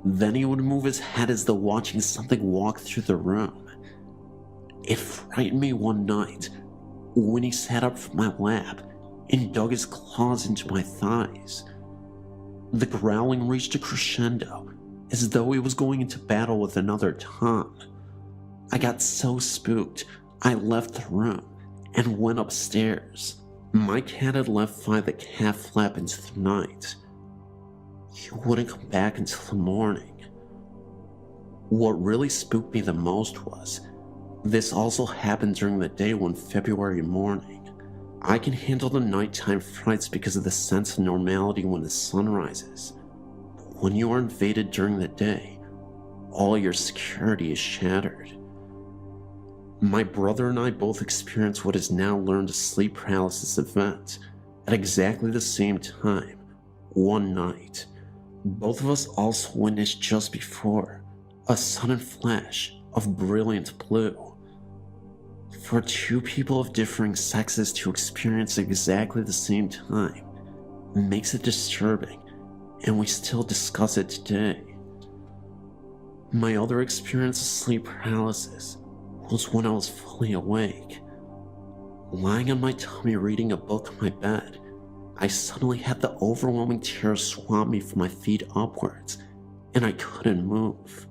Then he would move his head as though watching something walk through the room. It frightened me one night when he sat up from my lap and dug his claws into my thighs. The growling reached a crescendo, as though he was going into battle with another Tom. I got so spooked, I left the room and went upstairs. My cat had left via the cat flap into the night. He wouldn't come back until the morning. What really spooked me the most was, this also happened during the day one February morning. I can handle the nighttime frights because of the sense of normality when the sun rises. But when you are invaded during the day, all your security is shattered. My brother and I both experienced what is now learned as sleep paralysis event at exactly the same time, one night. Both of us also witnessed just before a sudden flash
of brilliant blue. For two people of differing sexes to experience exactly the same time makes it disturbing, and we still discuss it today. My other experience of sleep paralysis was when I was fully awake. Lying on my tummy reading a book on my bed, I suddenly had the overwhelming terror swamp me from my feet upwards, and I couldn't move.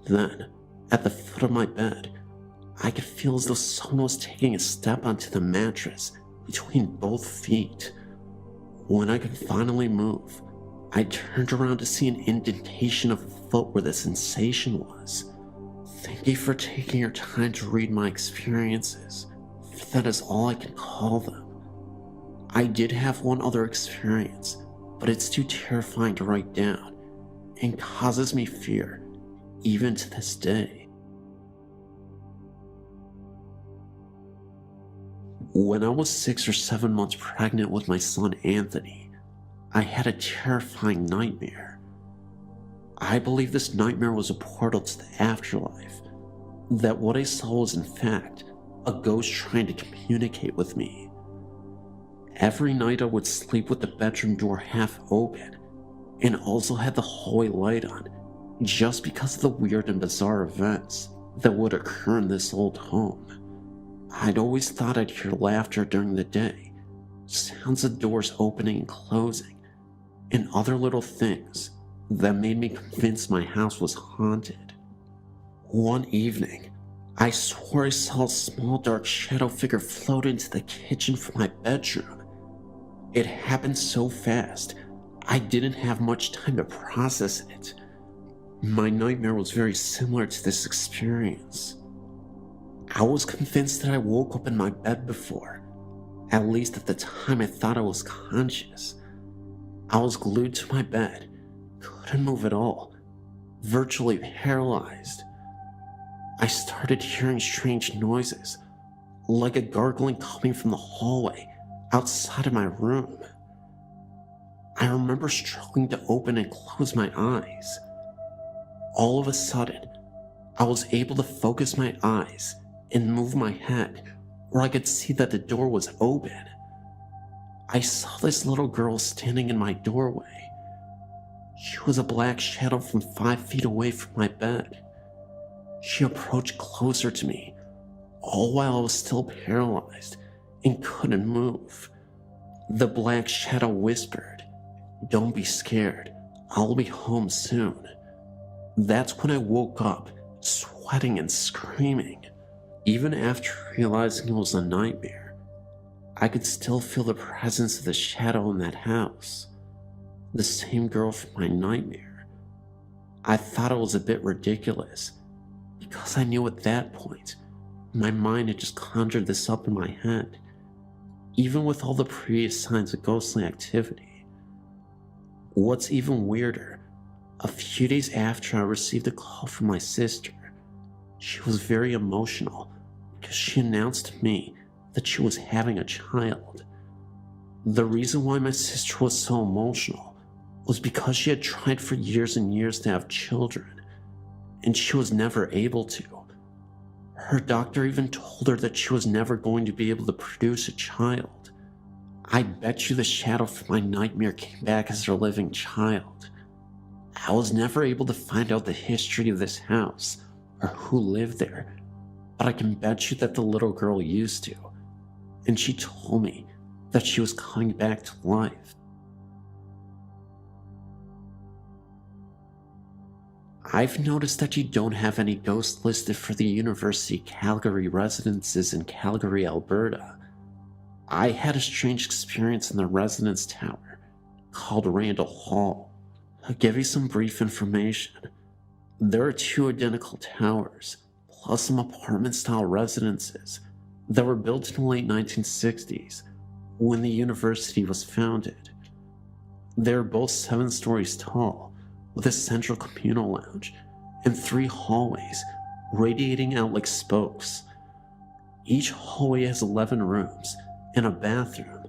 Then, at the foot of my bed, I could feel as though someone was taking a step onto the mattress between both feet. When I could finally move, I turned around to see an indentation of a foot where the sensation was. Thank you for taking your time to read my experiences, for that is all I can call them. I did have one other experience, but it's too terrifying to write down, and causes me fear, even to this day. When I was 6 or 7 months pregnant with my son Anthony, I had a terrifying nightmare. I believe this nightmare was a portal to the afterlife, that what I saw was in fact a ghost trying to communicate with me. Every night I would sleep with the bedroom door half open, and also had the hallway light on, just because of the weird and bizarre events that would occur in this old home. I'd always thought I'd hear laughter during the day, sounds of doors opening and closing, and other little things that made me convinced my house was haunted. One evening, I swore I saw a small dark shadow figure float into the kitchen from my bedroom. It happened so fast, I didn't have much time to process it. My nightmare was very similar to this experience. I was convinced that I woke up in my bed before. At least at the time I thought I was conscious. I was glued to my bed, couldn't move at all, virtually paralyzed. I started hearing strange noises, like a gargling coming from the hallway outside of my room. I remember struggling to open and close my eyes. All of a sudden, I was able to focus my eyes and move my head where I could see that the door was open. I saw this little girl standing in my doorway. She was a black shadow from 5 feet away from my bed. She approached closer to me, all while I was still paralyzed and couldn't move. The black shadow whispered, "Don't be scared, I'll be home soon." That's when I woke up, sweating and screaming. Even after realizing it was a nightmare, I could still feel the presence of the shadow in that house. The same girl from my nightmare. I thought it was a bit ridiculous, because I knew at that point, my mind had just conjured this up in my head, even with all the previous signs of ghostly activity. What's even weirder, a few days after I received a call from my sister, she was very emotional because she announced to me that she was having a child. The reason why my sister was so emotional was because she had tried for years and years to have children, and she was never able to. Her doctor even told her that she was never going to be able to produce a child. I bet you the shadow from my nightmare came back as her living child. I was never able to find out the history of this house or who lived there, but I can bet you that the little girl used to, and she told me that she was coming back to life. I've noticed that you don't have any ghosts listed for the University Calgary residences in Calgary, Alberta. I had a strange experience in the residence tower called Randall Hall. I'll give you some brief information. There are 2 identical towers, plus some apartment-style residences that were built in the late 1960s when the university was founded. They're both 7 stories tall, with a central communal lounge and 3 hallways radiating out like spokes. Each hallway has 11 rooms and a bathroom.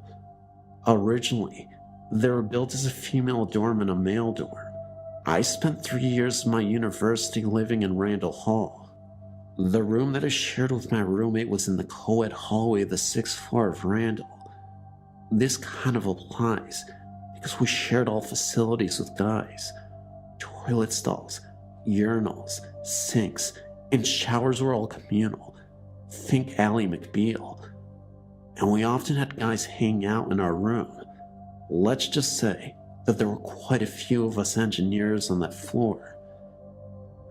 Originally, they were built as a female dorm and a male dorm. I spent 3 years of my university living in Randall Hall. The room that I shared with my roommate was in the co-ed hallway of the 6th floor of Randall. This kind of applies because we shared all facilities with guys. Toilet stalls, urinals, sinks, and showers were all communal. Think Ally McBeal. And we often had guys hang out in our room. Let's just say that there were quite a few of us engineers on that floor.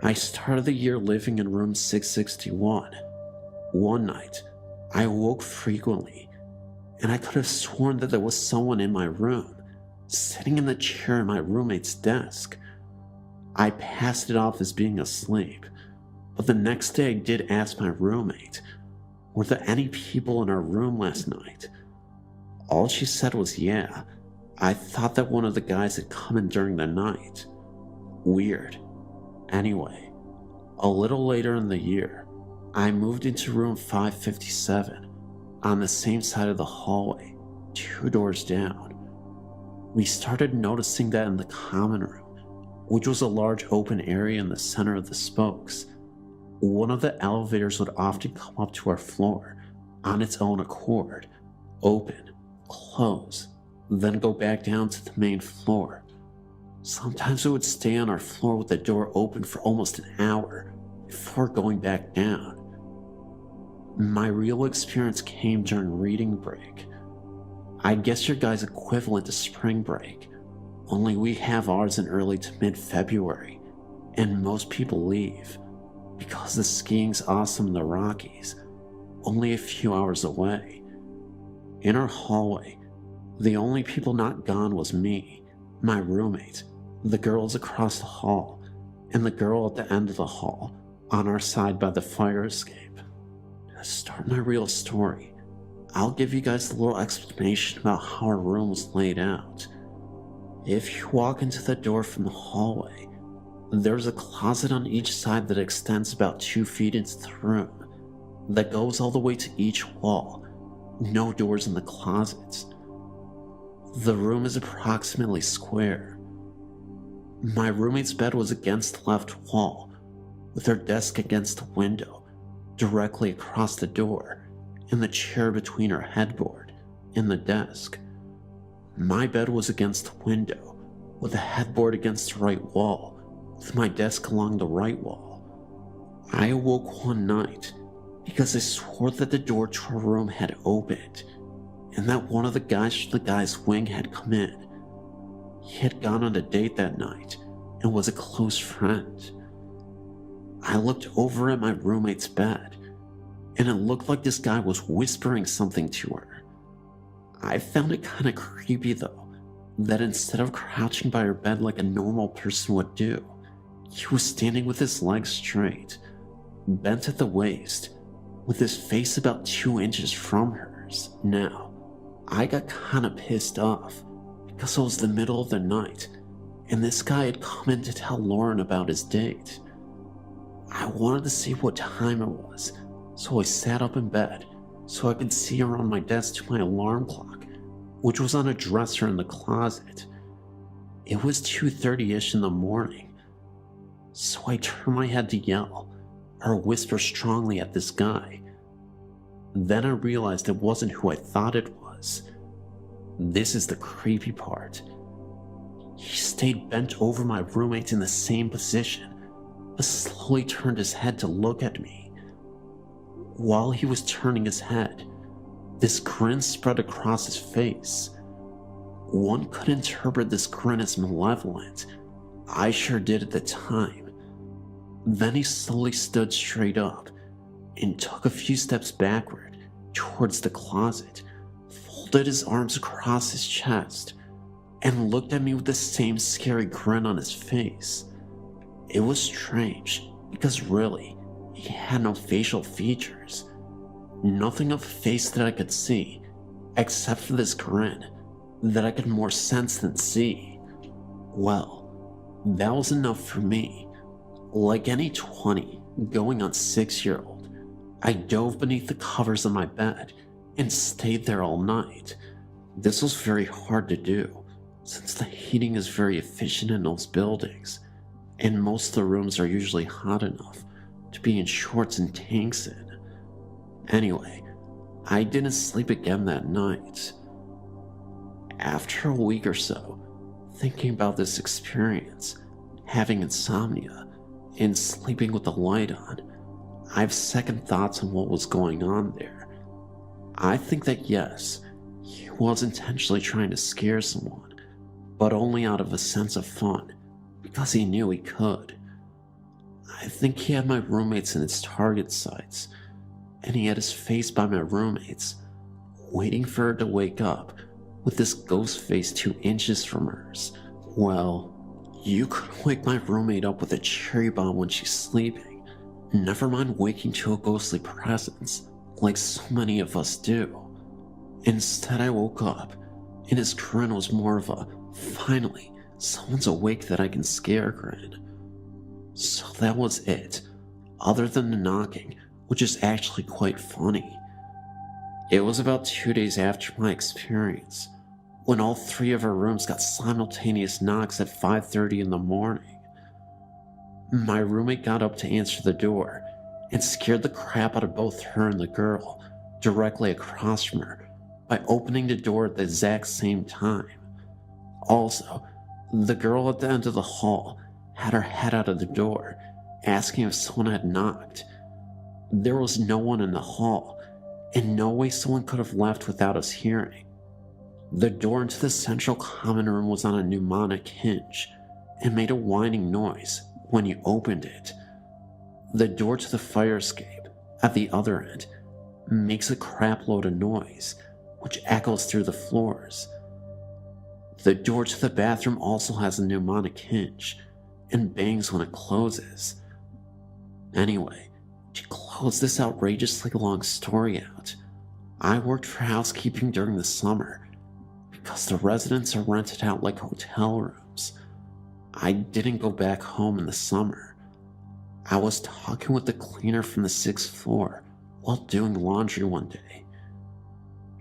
I started the year living in room 661. One night, I awoke frequently, and I could have sworn that there was someone in my room, sitting in the chair at my roommate's desk. I passed it off as being asleep, but the next day I did ask my roommate, were there any people in our room last night? All she said was yeah. I thought that one of the guys had come in during the night. Weird. Anyway, a little later in the year, I moved into room 557, on the same side of the hallway, 2 doors down. We started noticing that in the common room, which was a large open area in the center of the spokes, one of the elevators would often come up to our floor on its own accord, open, close, then go back down to the main floor. Sometimes it would stay on our floor with the door open for almost an hour before going back down. My real experience came during reading break. I guess your guys' equivalent to spring break, only we have ours in early to mid-February, and most people leave, because the skiing's awesome in the Rockies, only a few hours away. In our hallway, the only people not gone was me, my roommate, the girls across the hall, and the girl at the end of the hall, on our side by the fire escape. To start my real story, I'll give you guys a little explanation about how our room was laid out. If you walk into the door from the hallway, there's a closet on each side that extends about 2 feet into the room, that goes all the way to each wall. No doors in the closets. The room is approximately square. My roommate's bed was against the left wall, with her desk against the window, directly across the door, and the chair between her headboard and the desk. My bed was against the window, with the headboard against the right wall, with my desk along the right wall. I awoke one night because I swore that the door to our room had opened, and that one of the guys from the guy's wing had come in. He had gone on a date that night and was a close friend. I looked over at my roommate's bed, and it looked like this guy was whispering something to her. I found it kind of creepy though, that instead of crouching by her bed like a normal person would do, he was standing with his legs straight, bent at the waist, with his face about 2 inches from hers. Now, I got kinda pissed off because it was the middle of the night and this guy had come in to tell Lauren about his date. I wanted to see what time it was, so I sat up in bed so I could see around my desk to my alarm clock, which was on a dresser in the closet. It was 2:30-ish in the morning, so I turned my head to yell or whisper strongly at this guy. Then I realized it wasn't who I thought it was. This is the creepy part. He stayed bent over my roommate in the same position, but slowly turned his head to look at me. While he was turning his head, this grin spread across his face. One could interpret this grin as malevolent. I sure did at the time. Then he slowly stood straight up and took a few steps backward towards the closet, folded his arms across his chest, and looked at me with the same scary grin on his face. It was strange because really, he had no facial features. Nothing of a face that I could see, except for this grin that I could more sense than see. Well, that was enough for me. Like any 20 going on 6-year-old, I dove beneath the covers of my bed and stayed there all night. This was very hard to do, since the heating is very efficient in those buildings, and most of the rooms are usually hot enough to be in shorts and tanks in. Anyway, I didn't sleep again that night. After a week or so, thinking about this experience, having insomnia, and sleeping with the light on, I have second thoughts on what was going on there. I think that yes, he was intentionally trying to scare someone, but only out of a sense of fun, because he knew he could. I think he had my roommates in his target sights, and he had his face by my roommates, waiting for her to wake up with this ghost face 2 inches from hers. Well, you could wake my roommate up with a cherry bomb when she's sleeping, never mind waking to a ghostly presence, like so many of us do. Instead, I woke up, and his grin was more of a, finally, someone's awake that I can scare grin. So that was it, other than the knocking, which is actually quite funny. It was about 2 days after my experience, when all 3 of our rooms got simultaneous knocks at 5:30 in the morning. My roommate got up to answer the door and scared the crap out of both her and the girl directly across from her by opening the door at the exact same time. Also, the girl at the end of the hall had her head out of the door, asking if someone had knocked. There was no one in the hall, and no way someone could have left without us hearing. The door into the central common room was on a mnemonic hinge and made a whining noise when you opened it. The door to the fire escape at the other end makes a crap load of noise, which echoes through the floors. The door to the bathroom also has a mnemonic hinge and bangs when it closes. Anyway, to close this outrageously long story out, I worked for housekeeping during the summer because the residents are rented out like hotel rooms. I didn't go back home in the summer. I was talking with the cleaner from the 6th floor while doing laundry one day.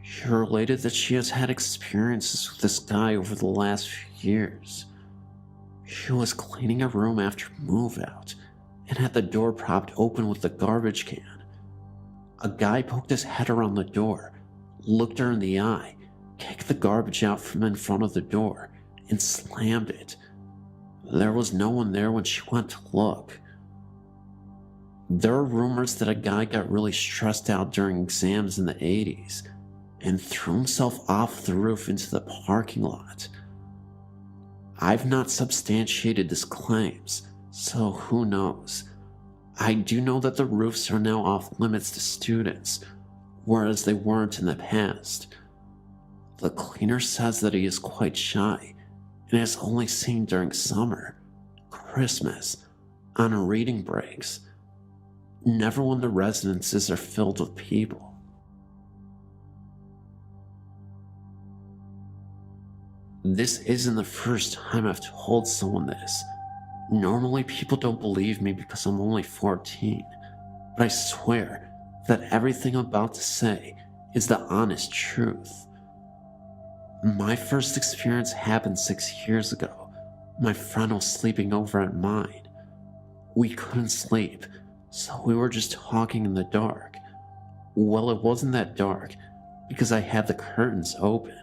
She related that she has had experiences with this guy over the last few years. She was cleaning a room after move out and had the door propped open with the garbage can. A guy poked his head around the door, looked her in the eye, kicked the garbage out from in front of the door, and slammed it. There was no one there when she went to look. There are rumors that a guy got really stressed out during exams in the 80s and threw himself off the roof into the parking lot. I've not substantiated his claims, so who knows. I do know that the roofs are now off limits to students, whereas they weren't in the past. The cleaner says that he is quite shy and is only seen during summer, Christmas, on reading breaks, never when the residences are filled with people. This isn't the first time I've told someone this. Normally people don't believe me because I'm only 14, but I swear that everything I'm about to say is the honest truth. My first experience happened 6 years ago. My friend was sleeping over at mine. We couldn't sleep, so we were just talking in the dark. Well, it wasn't that dark because I had the curtains open.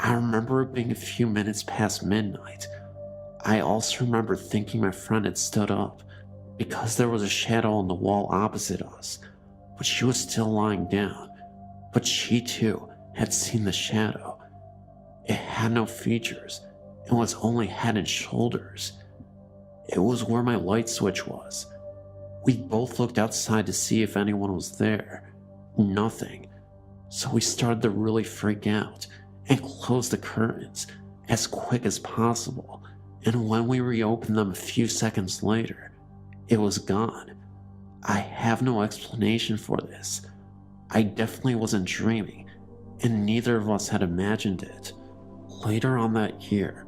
I remember it being a few minutes past midnight. I also remember thinking my friend had stood up because there was a shadow on the wall opposite us, but she was still lying down. But she too had seen the shadow. It had no features and was only head and shoulders. It was where my light switch was. We both looked outside to see if anyone was there. Nothing. So we started to really freak out and closed the curtains as quick as possible, and when we reopened them a few seconds later, it was gone. I have no explanation for this. I definitely wasn't dreaming, and neither of us had imagined it. Later on that year,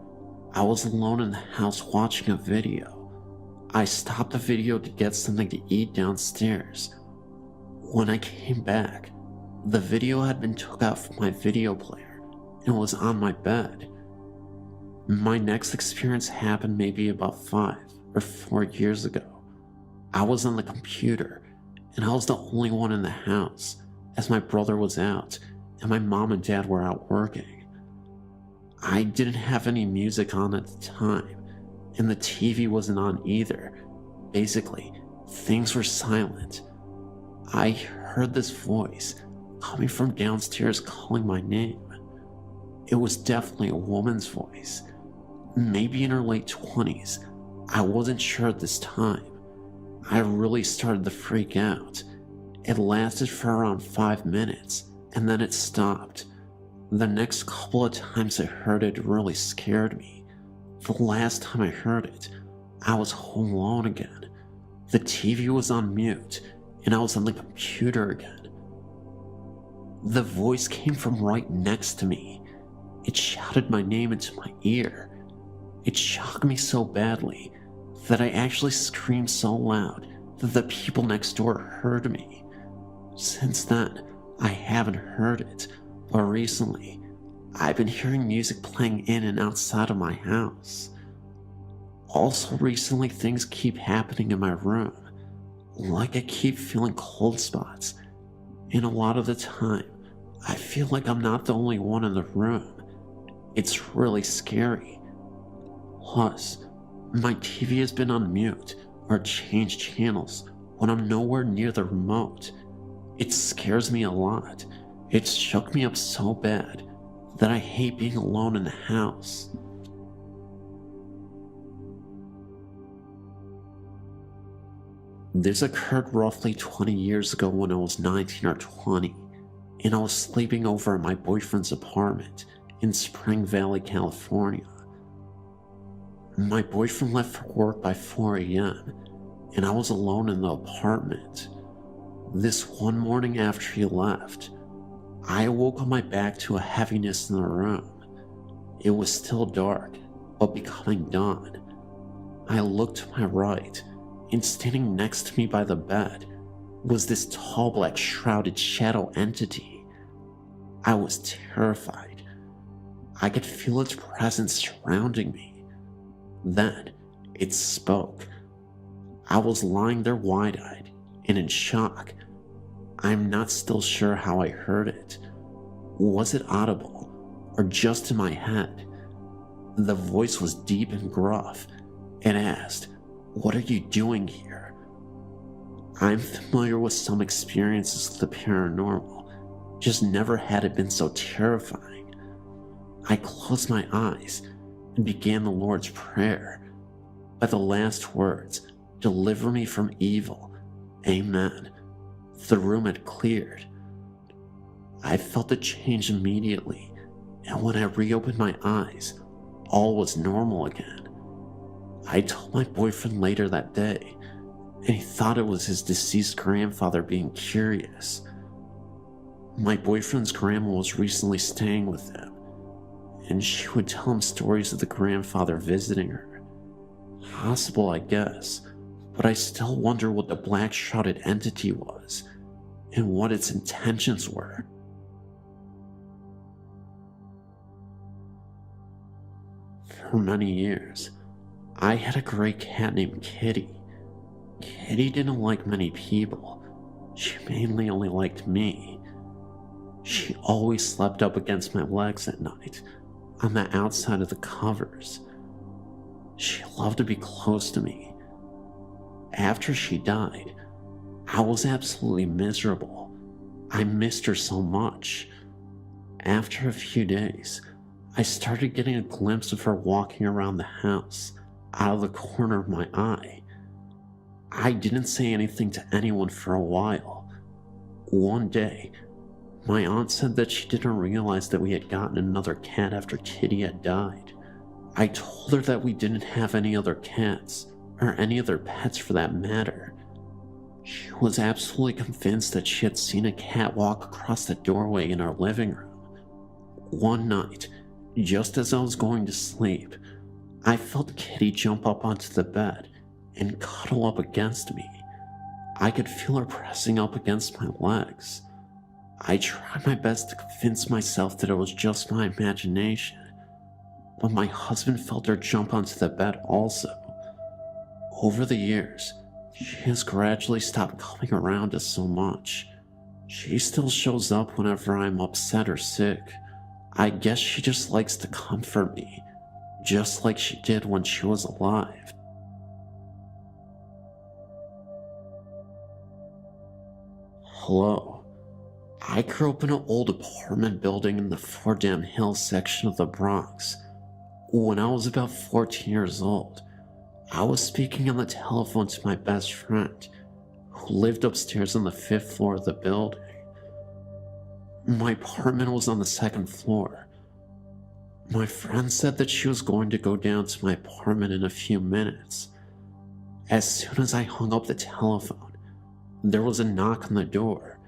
I was alone in the house watching a video. I stopped the video to get something to eat downstairs. When I came back, the video had been took out from my video player and was on my bed. My next experience happened maybe about 5 or 4 years ago. I was on the computer, and I was the only one in the house, as my brother was out, and my mom and dad were out working. I didn't have any music on at the time, and the TV wasn't on either. Basically, things were silent. I heard this voice coming from downstairs calling my name. It was definitely a woman's voice, maybe in her late 20s. I wasn't sure at this time. I really started to freak out. It lasted for around 5 minutes, and then it stopped. The next couple of times I heard it really scared me. The last time I heard it, I was home alone again. The TV was on mute, and I was on the computer again. The voice came from right next to me. It shouted my name into my ear. It shocked me so badly that I actually screamed so loud that the people next door heard me. Since then, I haven't heard it, but recently, I've been hearing music playing in and outside of my house. Also recently, things keep happening in my room. Like I keep feeling cold spots, and a lot of the time, I feel like I'm not the only one in the room. It's really scary. Plus, my TV has been on mute or changed channels when I'm nowhere near the remote. It scares me a lot. It shook me up so bad that I hate being alone in the house. This occurred roughly 20 years ago when I was 19 or 20, and I was sleeping over at my boyfriend's apartment in Spring Valley, California. My boyfriend left for work by 4 a.m., and I was alone in the apartment. This one morning after he left, I awoke on my back to a heaviness in the room. It was still dark, but becoming dawn. I looked to my right, and standing next to me by the bed was this tall black shrouded shadow entity. I was terrified. I could feel its presence surrounding me. Then it spoke. I was lying there wide-eyed and in shock. I'm not still sure how I heard it. Was it audible or just in my head? The voice was deep and gruff and asked, "What are you doing here?" I'm familiar with some experiences with the paranormal, just never had it been so terrifying. I closed my eyes and began the Lord's Prayer. By the last words, "Deliver me from evil. Amen." The room had cleared. I felt a change immediately, and when I reopened my eyes, all was normal again. I told my boyfriend later that day, and he thought it was his deceased grandfather being curious. My boyfriend's grandma was recently staying with him, and she would tell him stories of the grandfather visiting her. Possible, I guess, but I still wonder what the black shrouded entity was, and what its intentions were. For many years, I had a gray cat named Kitty. Kitty didn't like many people. She mainly only liked me. She always slept up against my legs at night, on the outside of the covers. She loved to be close to me. After she died, I was absolutely miserable. I missed her so much. After a few days, I started getting a glimpse of her walking around the house, out of the corner of my eye. I didn't say anything to anyone for a while. One day, my aunt said that she didn't realize that we had gotten another cat after Kitty had died. I told her that we didn't have any other cats, or any other pets for that matter. She was absolutely convinced that she had seen a cat walk across the doorway in our living room. One night, just as I was going to sleep, I felt Kitty jump up onto the bed and cuddle up against me. I could feel her pressing up against my legs. I tried my best to convince myself that it was just my imagination, but my husband felt her jump onto the bed also. Over the years, She has gradually stopped coming around us so much. She still shows up whenever I'm upset or sick. I guess she just likes to comfort me, just like she did when she was alive. Hello. I grew up in an old apartment building in the Fordham Hills section of the Bronx. When I was about 14 years old, I was speaking on the telephone to my best friend, who lived upstairs on the 5th floor of the building. My apartment was on the 2nd floor. My friend said that she was going to go down to my apartment in a few minutes. As soon as I hung up the telephone, there was a knock on the door.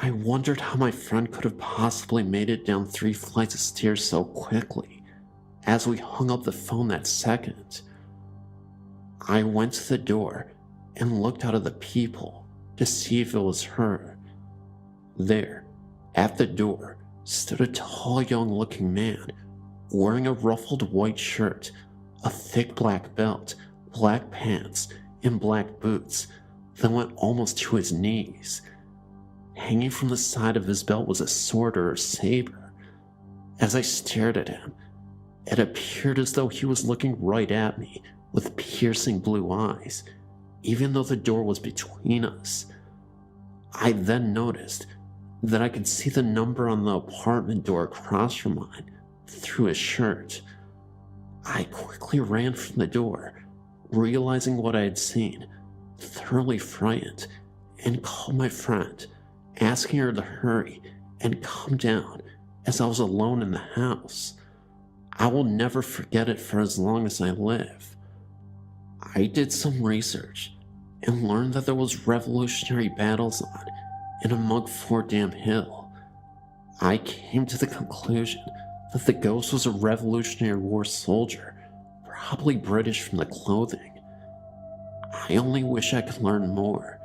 I wondered how my friend could have possibly made it down 3 flights of stairs so quickly. As we hung up the phone that second, I went to the door and looked out at the peephole to see if it was her. There, at the door, stood a tall young-looking man wearing a ruffled white shirt, a thick black belt, black pants, and black boots that went almost to his knees. Hanging from the side of his belt was a sword or a saber. As I stared at him, it appeared as though he was looking right at me with piercing blue eyes, even though the door was between us. I then noticed that I could see the number on the apartment door across from mine through his shirt. I quickly ran from the door, realizing what I had seen, thoroughly frightened, and called my friend, asking her to hurry and come down as I was alone in the house. I will never forget it for as long as I live. I did some research and learned that there was Revolutionary battles on in among Fordham Hill. I came to the conclusion that the ghost was a Revolutionary War soldier, probably British from the clothing. I only wish I could learn more.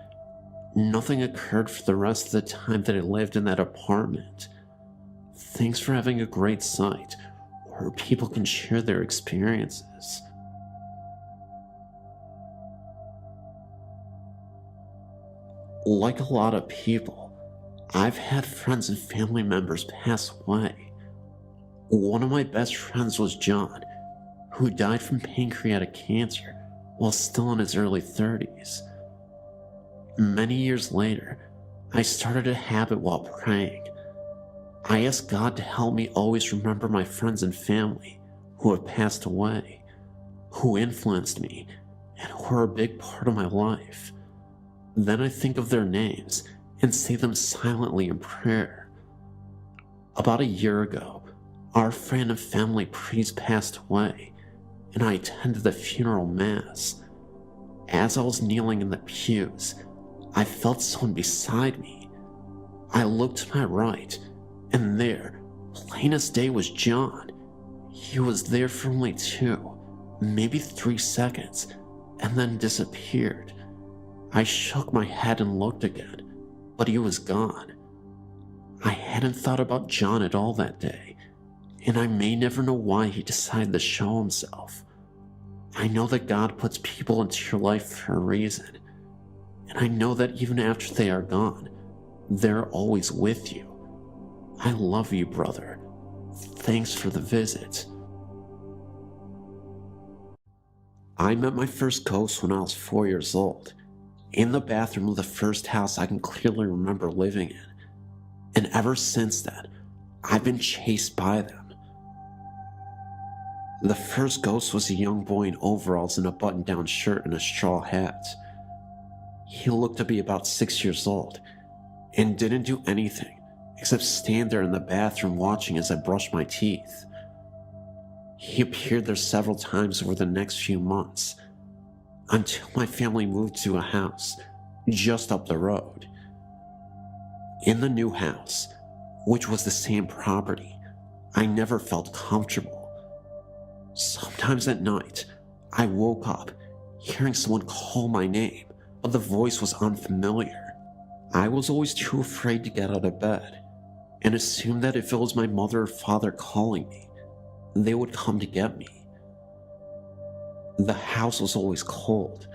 Nothing occurred for the rest of the time that I lived in that apartment. Thanks for having a great site where people can share their experiences. Like a lot of people, I've had friends and family members pass away. One of my best friends was John, who died from pancreatic cancer while still in his early 30s. Many years later, I started a habit while praying. I asked God to help me always remember my friends and family who have passed away, who influenced me, and who are a big part of my life. Then I think of their names and say them silently in prayer. About a year ago, our friend and family priest passed away, and I attended the funeral mass. As I was kneeling in the pews, I felt someone beside me. I looked to my right, and there, plain as day, was John. He was there for only 2, maybe 3 seconds, and then disappeared. I shook my head and looked again, but he was gone. I hadn't thought about John at all that day, and I may never know why he decided to show himself. I know that God puts people into your life for a reason, and I know that even after they are gone, they're always with you. I love you, brother. Thanks for the visit. I met my first ghost when I was 4 years old, in the bathroom of the first house I can clearly remember living in, and ever since then, I've been chased by them. The first ghost was a young boy in overalls and a button-down shirt and a straw hat. He looked to be about 6 years old, and didn't do anything except stand there in the bathroom watching as I brushed my teeth. He appeared there several times over the next few months, until my family moved to a house just up the road. In the new house, which was the same property, I never felt comfortable. Sometimes at night, I woke up hearing someone call my name, but the voice was unfamiliar. I was always too afraid to get out of bed, and assumed that if it was my mother or father calling me, they would come to get me. The house was always cold,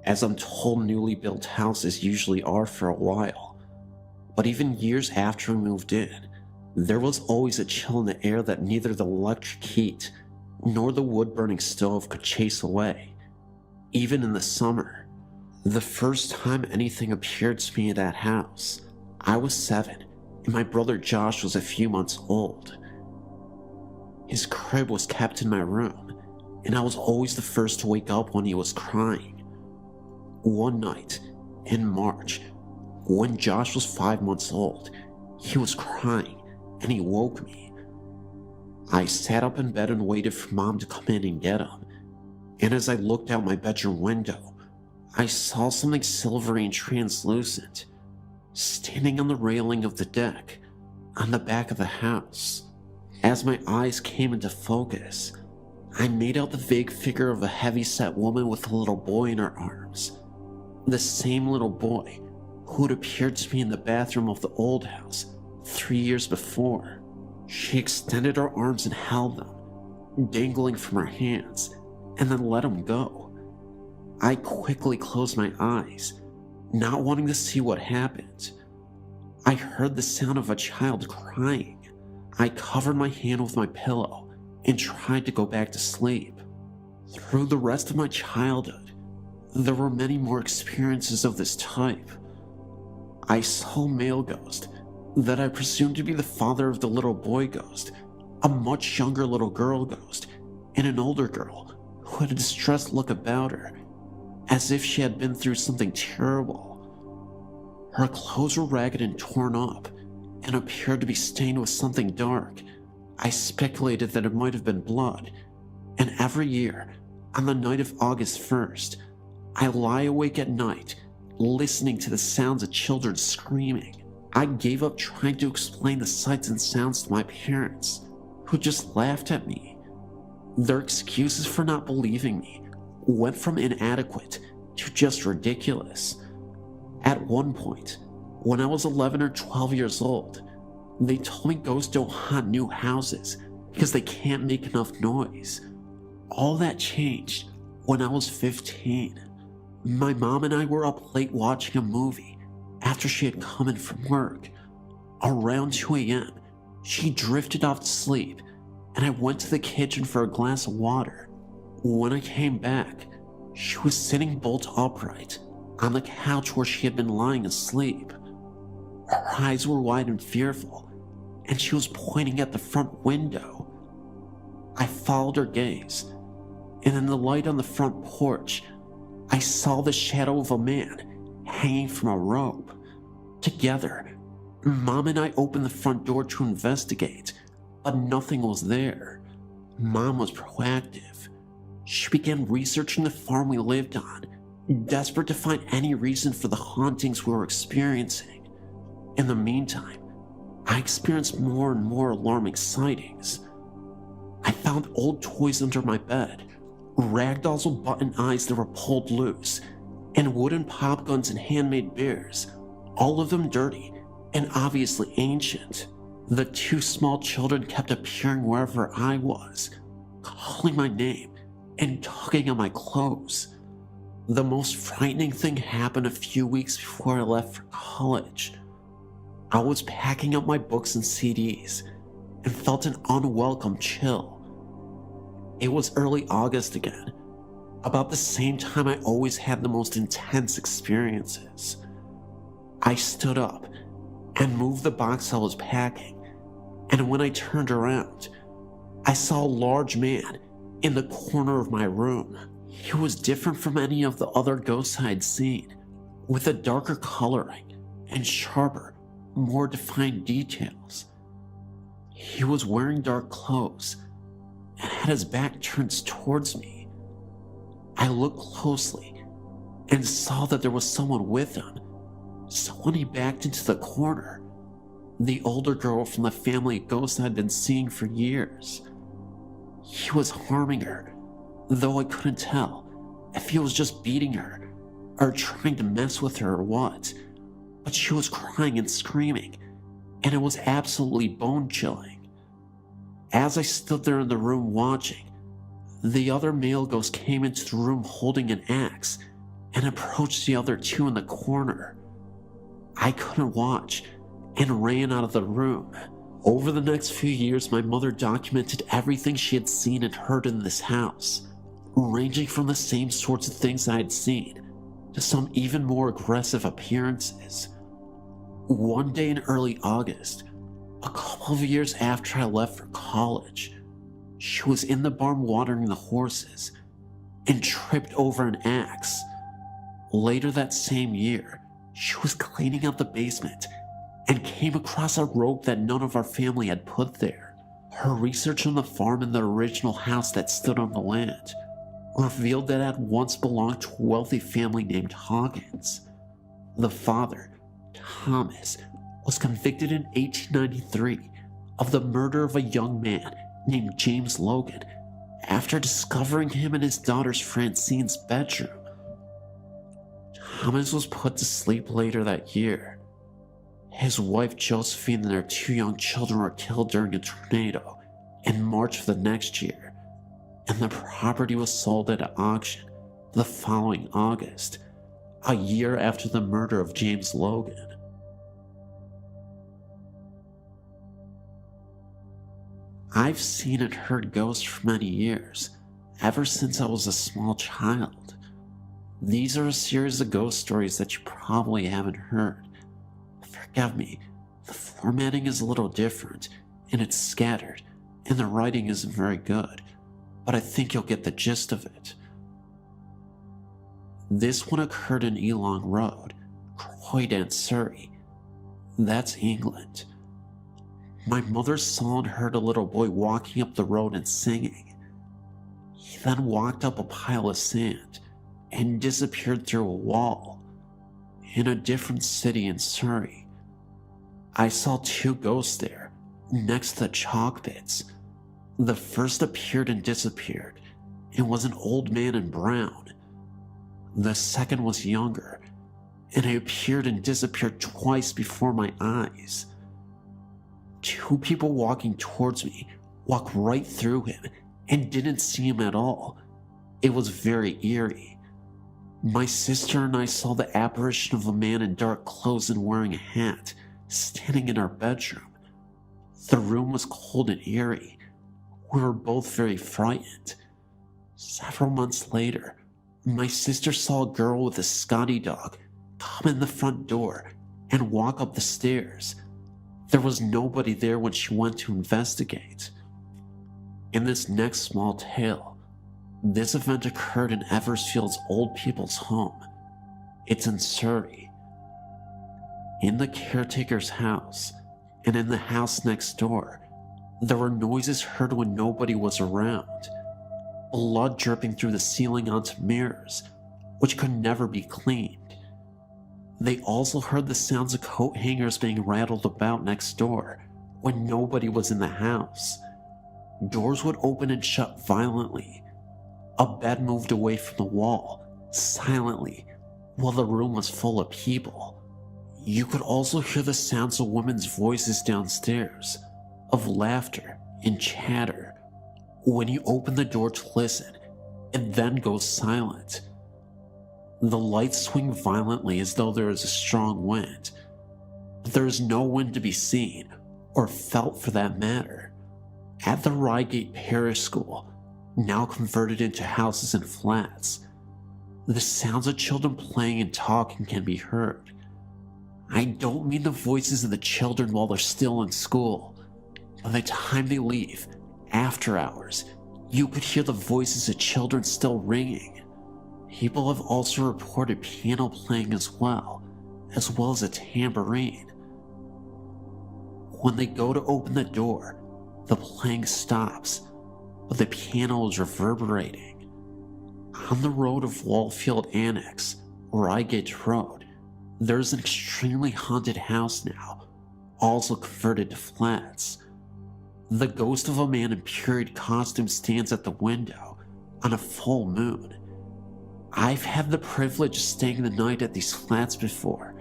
as I'm told newly built houses usually are for a while. But even years after we moved in, there was always a chill in the air that neither the electric heat nor the wood-burning stove could chase away, even in the summer. The first time anything appeared to me in that house, I was 7, and my brother Josh was a few months old. His crib was kept in my room, and I was always the first to wake up when he was crying. One night, in March, when Josh was 5 months old, he was crying, and he woke me. I sat up in bed and waited for Mom to come in and get him, and as I looked out my bedroom window, I saw something silvery and translucent, standing on the railing of the deck, on the back of the house. As my eyes came into focus, I made out the vague figure of a heavy-set woman with a little boy in her arms. The same little boy who had appeared to me in the bathroom of the old house 3 years before. She extended her arms and held them, dangling from her hands, and then let them go. I quickly closed my eyes, not wanting to see what happened. I heard the sound of a child crying. I covered my hand with my pillow and tried to go back to sleep. Through the rest of my childhood, there were many more experiences of this type. I saw a male ghost that I presumed to be the father of the little boy ghost, a much younger little girl ghost, and an older girl who had a distressed look about her, as if she had been through something terrible. Her clothes were ragged and torn up, and appeared to be stained with something dark. I speculated that it might have been blood, and every year, on the night of August 1st, I lie awake at night, listening to the sounds of children screaming. I gave up trying to explain the sights and sounds to my parents, who just laughed at me. Their excuses for not believing me went from inadequate to just ridiculous. At one point, when I was 11 or 12 years old, they told me ghosts don't haunt new houses because they can't make enough noise. All that changed when I was 15. My mom and I were up late watching a movie after she had come in from work. Around 2 a.m., she drifted off to sleep, and I went to the kitchen for a glass of water. When I came back, she was sitting bolt upright on the couch where she had been lying asleep. Her eyes were wide and fearful, and she was pointing at the front window. I followed her gaze, and in the light on the front porch, I saw the shadow of a man hanging from a rope. Together, Mom and I opened the front door to investigate, but nothing was there. Mom was proactive. She began researching the farm we lived on, desperate to find any reason for the hauntings we were experiencing. In the meantime, I experienced more and more alarming sightings. I found old toys under my bed, ragdolls with button eyes that were pulled loose, and wooden pop guns and handmade bears, all of them dirty and obviously ancient. The 2 small children kept appearing wherever I was, calling my name and tugging on my clothes. The most frightening thing happened a few weeks before I left for college. I was packing up my books and CDs and felt an unwelcome chill. It was early August again, about the same time I always had the most intense experiences. I stood up and moved the box I was packing, and when I turned around, I saw a large man in the corner of my room. He was different from any of the other ghosts I had seen, with a darker coloring and sharper, more defined details. He was wearing dark clothes and had his back turned towards me. I looked closely and saw that there was someone with him, so when he backed into the corner, the older girl from the family of ghosts I'd been seeing for years. He was harming her, though I couldn't tell if he was just beating her or trying to mess with her or what. But she was crying and screaming, and it was absolutely bone-chilling. As I stood there in the room watching, the other male ghost came into the room holding an axe and approached the other two in the corner. I couldn't watch and ran out of the room. Over the next few years, my mother documented everything she had seen and heard in this house, ranging from the same sorts of things I had seen to some even more aggressive appearances. One day in early August, a couple of years after I left for college, she was in the barn watering the horses and tripped over an axe. Later that same year, she was cleaning out the basement and came across a rope that none of our family had put there. Her research on the farm and the original house that stood on the land revealed that it had once belonged to a wealthy family named Hawkins. The father, Thomas, was convicted in 1893 of the murder of a young man named James Logan after discovering him in his daughter Francine's bedroom. Thomas was put to sleep later that year. His wife Josephine and their 2 young children were killed during a tornado in March of the next year, and the property was sold at an auction the following August, a year after the murder of James Logan. I've seen and heard ghosts for many years, ever since I was a small child. These are a series of ghost stories that you probably haven't heard. Forgive me, the formatting is a little different, and it's scattered, and the writing isn't very good, but I think you'll get the gist of it. This one occurred in Elong Road, Croydon, Surrey. That's England. My mother saw and heard a little boy walking up the road and singing. He then walked up a pile of sand and disappeared through a wall in a different city in Surrey. I saw 2 ghosts there, next to the chalk pits. The first appeared and disappeared, and was an old man in brown. The second was younger, and he appeared and disappeared twice before my eyes. 2 people walking towards me walked right through him and didn't see him at all. It was very eerie. My sister and I saw the apparition of a man in dark clothes and wearing a hat, standing in our bedroom. The room was cold and eerie. We were both very frightened. Several months later, my sister saw a girl with a Scotty dog come in the front door and walk up the stairs. There was nobody there when she went to investigate. In this next small tale, this event occurred in Eversfield's old people's home. It's in Surrey. In the caretaker's house, and in the house next door, there were noises heard when nobody was around. Blood dripping through the ceiling onto mirrors, which could never be cleaned. They also heard the sounds of coat hangers being rattled about next door when nobody was in the house. Doors would open and shut violently. A bed moved away from the wall, silently, while the room was full of people. You could also hear the sounds of women's voices downstairs, of laughter and chatter. When you open the door to listen, it then goes silent. The lights swing violently as though there is a strong wind, but there is no wind to be seen, or felt for that matter. At the Reigate Parish School, now converted into houses and flats, the sounds of children playing and talking can be heard. I don't mean the voices of the children while they're still in school. By the time they leave, after hours, you could hear the voices of children still ringing. People have also reported piano playing as well as a tambourine. When they go to open the door, the playing stops, but the piano is reverberating. On the road of Wallfield Annex, Reigate Road, there's an extremely haunted house now, also converted to flats. The ghost of a man in period costume stands at the window on a full moon. I've had the privilege of staying the night at these flats before,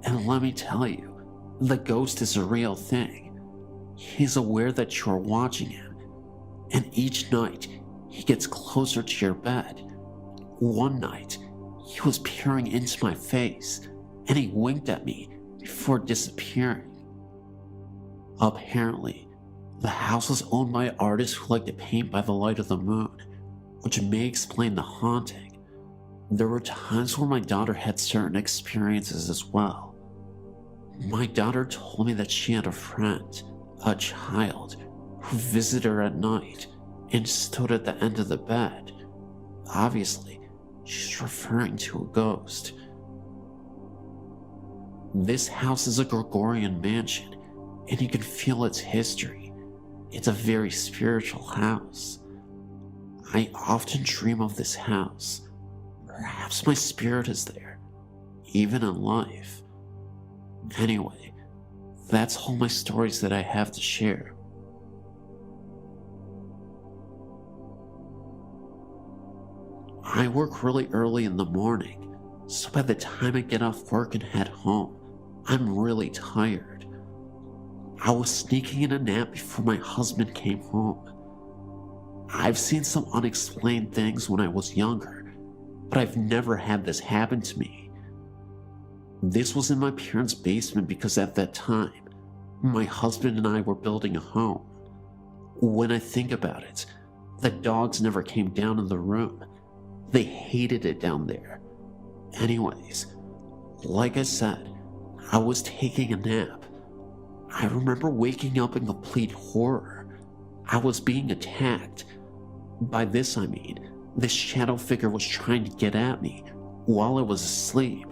and let me tell you, the ghost is a real thing. He's aware that you are watching him, and each night he gets closer to your bed. One night,
He was peering into my face, and he winked at me before disappearing. Apparently, the house was owned by an artist who liked to paint by the light of the moon, which may explain the haunting. There were times where my daughter had certain experiences as well. My daughter told me that she had a friend, a child, who visited her at night and stood at the end of the bed. Obviously, she's referring to a ghost. This house is a Gregorian mansion, and you can feel its history. It's a very spiritual house. I often dream of this house. Perhaps my spirit is there, even in life. Anyway, that's all my stories that I have to share. I work really early in the morning, so by the time I get off work and head home, I'm really tired. I was sneaking in a nap before my husband came home. I've seen some unexplained things when I was younger, but I've never had this happen to me. This was in my parents' basement because at that time, my husband and I were building a home. When I think about it, the dogs never came down in the room. They hated it down there. Anyways, like I said, I was taking a nap. I remember waking up in complete horror. I was being attacked. By this I mean, this shadow figure was trying to get at me while I was asleep.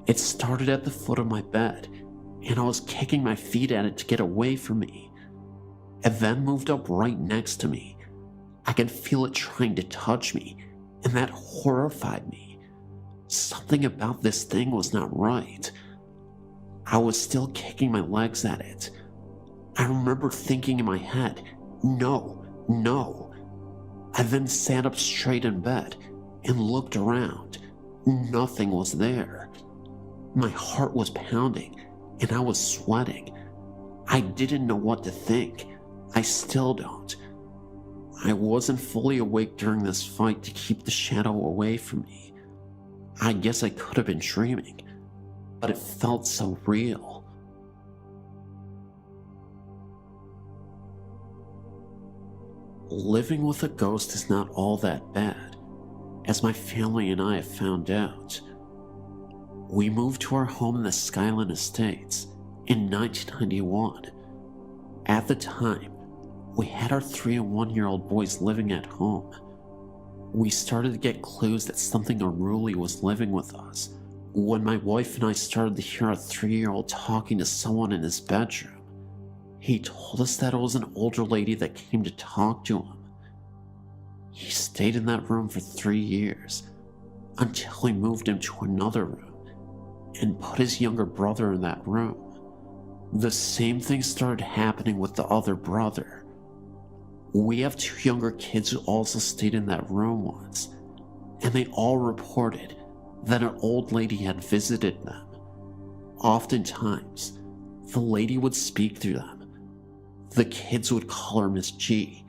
It started at the foot of my bed, and I was kicking my feet at it to get away from me. It then moved up right next to me. I could feel it trying to touch me, and that horrified me. Something about this thing was not right. I was still kicking my legs at it. I remember thinking in my head, no, no. I then sat up straight in bed and looked around. Nothing was there. My heart was pounding and I was sweating. I didn't know what to think. I still don't. I wasn't fully awake during this fight to keep the shadow away from me. I guess I could have been dreaming, but it felt so real. Living with a ghost is not all that bad, as my family and I have found out. We moved to our home in the Skyline Estates in 1991. At the time, we had our 3 and 1-year-old boys living at home. We started to get clues that something unruly was living with us when my wife and I started to hear our 3-year-old talking to someone in his bedroom. He told us that it was an older lady that came to talk to him. He stayed in that room for 3 years until we moved him to another room and put his younger brother in that room. The same thing started happening with the other brother. We have 2 younger kids who also stayed in that room once, and they all reported that an old lady had visited them. Oftentimes, the lady would speak through them. The kids would call her Miss G.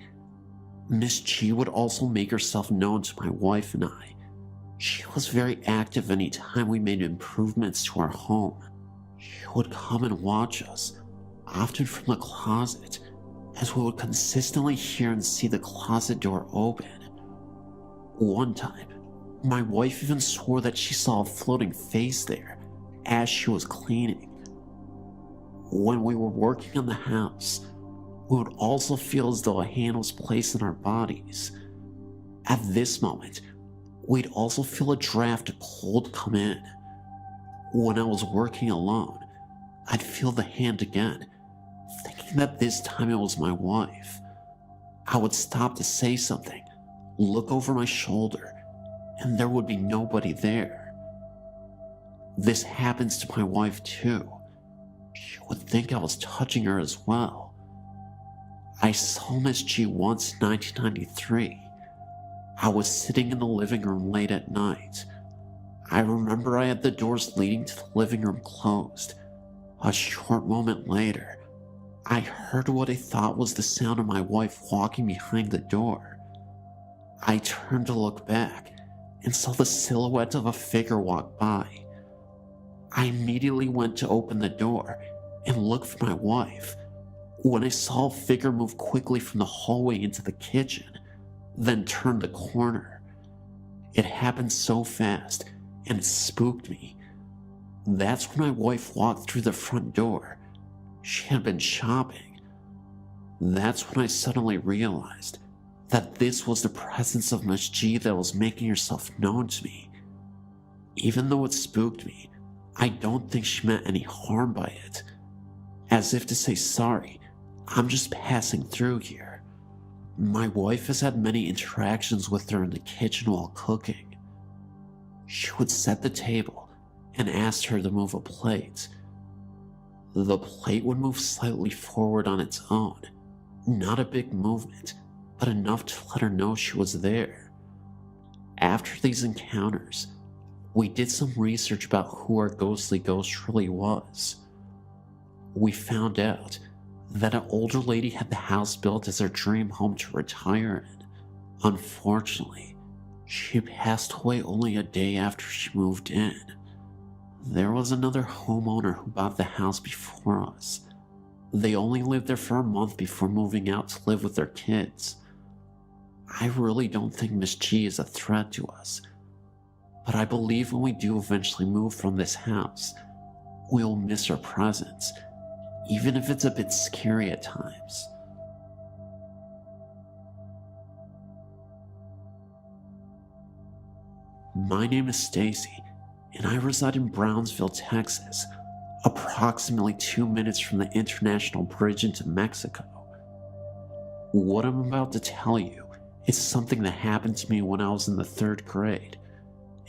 Miss G would also make herself known to my wife and I. She was very active any time we made improvements to our home. She would come and watch us, often from the closet, as we would consistently hear and see the closet door open. One time, my wife even swore that she saw a floating face there as she was cleaning. When we were working on the house, we would also feel as though a hand was placed in our bodies. At this moment, we'd also feel a draft of cold come in. When I was working alone, I'd feel the hand again, thinking that this time it was my wife. I would stop to say something, look over my shoulder, and there would be nobody there. This happens to my wife too. She would think I was touching her as well. I saw Miss G once in 1993. I was sitting in the living room late at night. I remember I had the doors leading to the living room closed. A short moment later, I heard what I thought was the sound of my wife walking behind the door. I turned to look back, and saw the silhouette of a figure walk by. I immediately went to open the door and look for my wife when I saw a figure move quickly from the hallway into the kitchen, then turn the corner. It happened so fast and it spooked me. That's when my wife walked through the front door. She had been shopping. That's when I suddenly realized that this was the presence of Miss G that was making herself known to me. Even though it spooked me, I don't think she meant any harm by it. As if to say, sorry, I'm just passing through here. My wife has had many interactions with her in the kitchen while cooking. She would set the table and ask her to move a plate. The plate would move slightly forward on its own. Not a big movement, but enough to let her know she was there. After these encounters, we did some research about who our ghostly ghost really was. We found out that an older lady had the house built as her dream home to retire in. Unfortunately, she passed away only a day after she moved in. There was another homeowner who bought the house before us. They only lived there for a month before moving out to live with their kids. I really don't think Miss G is a threat to us, but I believe when we do eventually move from this house, we'll miss her presence, even if it's a bit scary at times. My name is Stacy, and I reside in Brownsville, Texas, approximately 2 minutes from the international bridge into Mexico. What I'm about to tell you is something that happened to me when I was in the 3rd grade,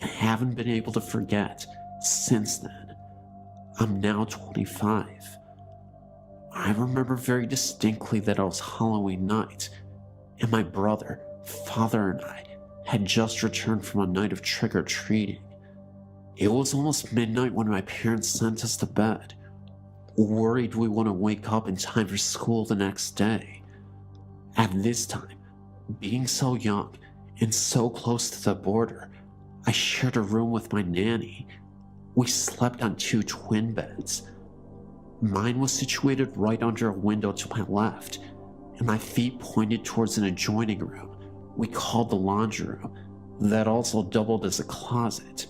and haven't been able to forget since then. I'm now 25. I remember very distinctly that it was Halloween night, and my brother, father, and I had just returned from a night of trick-or-treating. It was almost midnight when my parents sent us to bed, worried we wouldn't wake up in time for school the next day. At this time, being so young and so close to the border, I shared a room with my nanny. We slept on 2 twin beds. Mine was situated right under a window to my left, and my feet pointed towards an adjoining room we called the laundry room that also doubled as a closet.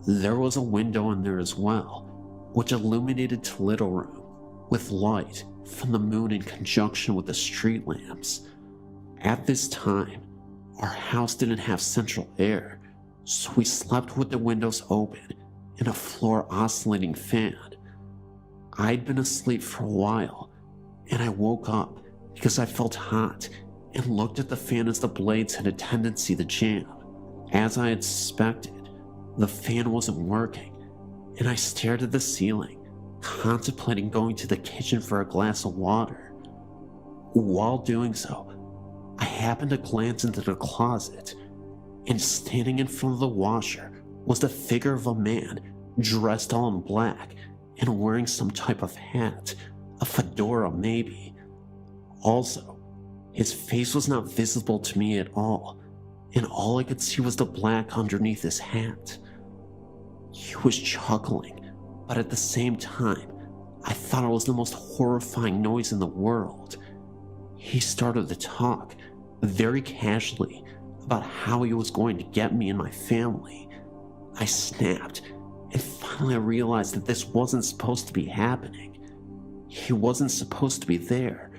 There was a window in there as well, which illuminated the little room with light from the moon in conjunction with the street lamps. At this time, our house didn't have central air, so we slept with the windows open and a floor oscillating fan. I'd been asleep for a while, and I woke up because I felt hot and looked at the fan as the blades had a tendency to jam. As I had suspected, the fan wasn't working, and I stared at the ceiling, contemplating going to the kitchen for a glass of water. While doing so, I happened to glance into the closet, and standing in front of the washer was the figure of a man dressed all in black and wearing some type of hat, a fedora maybe. Also, his face was not visible to me at all, and all I could see was the black underneath his hat. He was chuckling, but at the same time, I thought it was the most horrifying noise in the world. He started to talk, very casually, about how he was going to get me and my family. I snapped, and finally I realized that this wasn't supposed to be happening. He wasn't supposed to be there.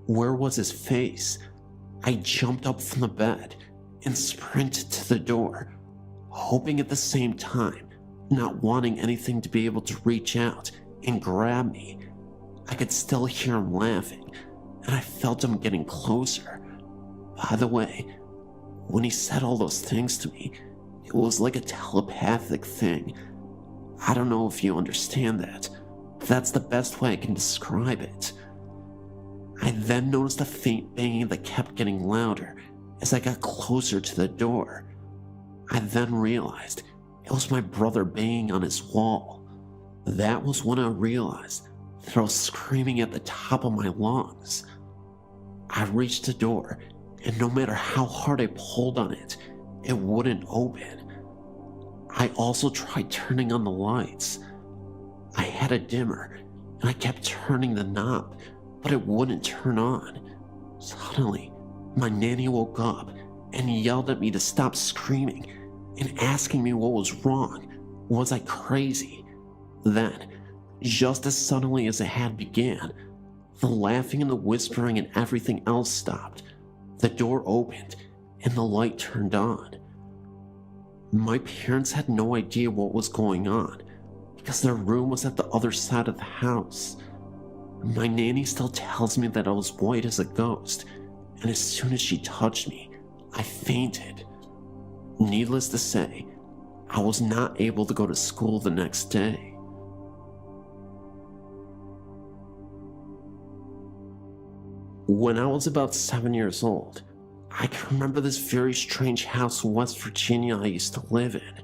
Where was his face? I jumped up from the bed and sprinted to the door, hoping at the same time, not wanting anything to be able to reach out and grab me. I could still hear him laughing, and I felt him getting closer. By the way, when he said all those things to me, it was like a telepathic thing. I don't know if you understand that, but that's the best way I can describe it. I then noticed a faint banging that kept getting louder as I got closer to the door. I then realized it was my brother banging on his wall. That was when I realized that I was screaming at the top of my lungs. I reached the door, and no matter how hard I pulled on it,
it wouldn't open. I also tried turning on the lights. I had a dimmer, and I kept turning the knob, but it wouldn't turn on. Suddenly, my nanny woke up and yelled at me to stop screaming and asking me what was wrong. Was I crazy? Then, just as suddenly as it had began, the laughing and the whispering and everything else stopped. The door opened and the light turned on. My parents had no idea what was going on because their room was at the other side of the house. My nanny still tells me that I was white as a ghost, and as soon as she touched me, I fainted. Needless to say, I was not able to go to school the next day. When I was about 7 years old, I can remember this very strange house in West Virginia I used to live in.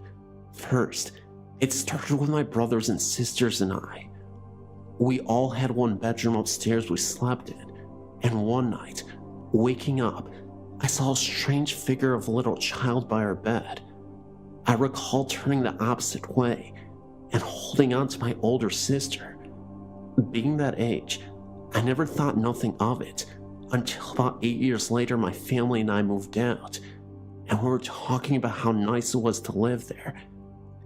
First, it started with my brothers and sisters and I. We all had one bedroom upstairs we slept in, and one night, waking up, I saw a strange figure of a little child by our bed. I recall turning the opposite way and holding on to my older sister. Being that age, I never thought nothing of it until about 8 years later my family and I moved out, and we were talking about how nice it was to live there,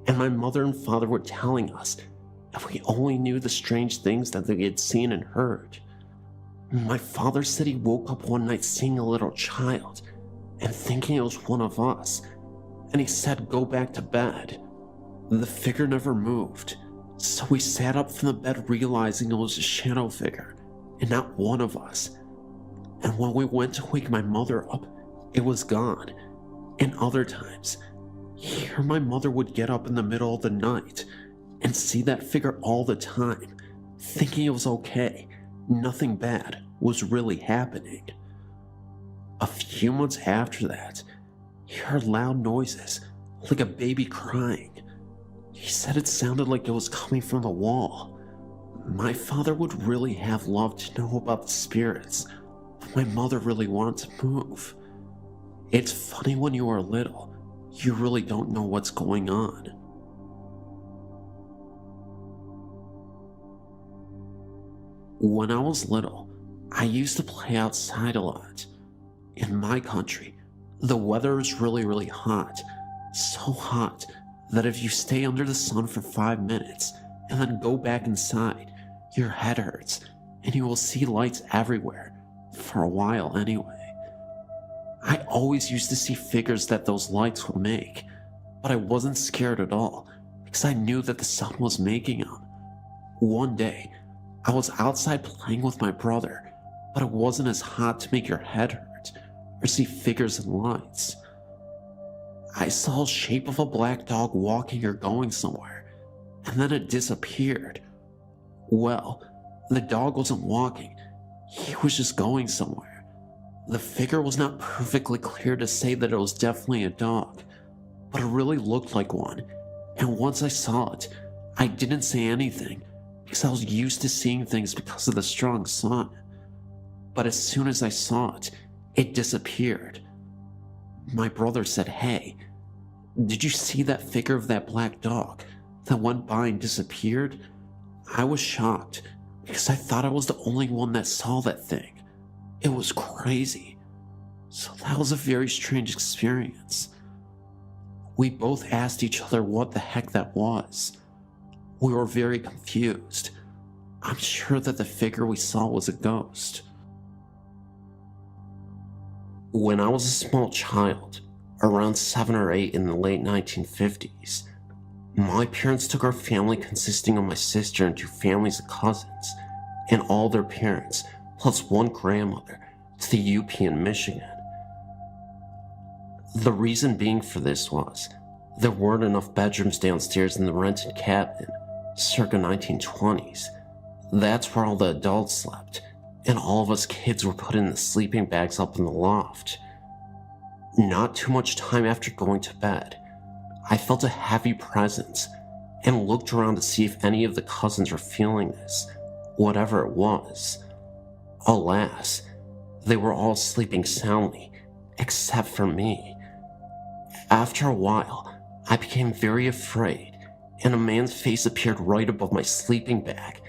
and my mother and father were telling us if we only knew the strange things that they had seen and heard. My father said he woke up one night seeing a little child and thinking it was one of us, and he said go back to bed. The figure never moved, so we sat up from the bed realizing it was a shadow figure and not one of us. And when we went to wake my mother up, it was gone. And other times, here my mother would get up in the middle of the night and see that figure all the time, thinking it was okay, nothing bad was really happening. A few months after that, he heard loud noises, like a baby crying. He said it sounded like it was coming from the wall. My father would really have loved to know about the spirits, but my mother really wanted to move. It's funny when you are little, you really don't know what's going on. When I was little, I used to play outside a lot. In my country, the weather is really hot. So hot that if you stay under the sun for 5 minutes and then go back inside, your head hurts and you will see lights everywhere, for a while anyway. I always used to see figures that those lights would make, but I wasn't scared at all because I knew that the sun was making them. One day, I was outside playing with my brother, but it wasn't as hot to make your head hurt or see figures and lights. I saw a shape of a black dog walking or going somewhere, and then it disappeared. Well, the dog wasn't walking, he was just going somewhere. The figure was not perfectly clear to say that it was definitely a dog, but it really looked like one, and once I saw it, I didn't say anything because I was used to seeing things because of the strong sun. But as soon as I saw it, it disappeared. My brother said, "Hey, did you see that figure of that black dog that went by and disappeared?" I was shocked because I thought I was the only one that saw that thing. It was crazy. So that was a very strange experience. We both asked each other what the heck that was. We were very confused. I'm sure that the figure we saw was a ghost. When I was a small child, around 7 or 8 in the late 1950s, my parents took our family consisting of my sister and 2 families of cousins, and all their parents, plus 1 grandmother, to the UP in Michigan. The reason being for this was, there weren't enough bedrooms downstairs in the rented cabin, circa 1920s. That's where all the adults slept, and all of us kids were put in the sleeping bags up in the loft. Not too much time after going to bed, I felt a heavy presence and looked around to see if any of the cousins were feeling this, whatever it was. Alas, they were all sleeping soundly, except for me.
After a while, I became very afraid, and a man's face appeared right above my sleeping bag,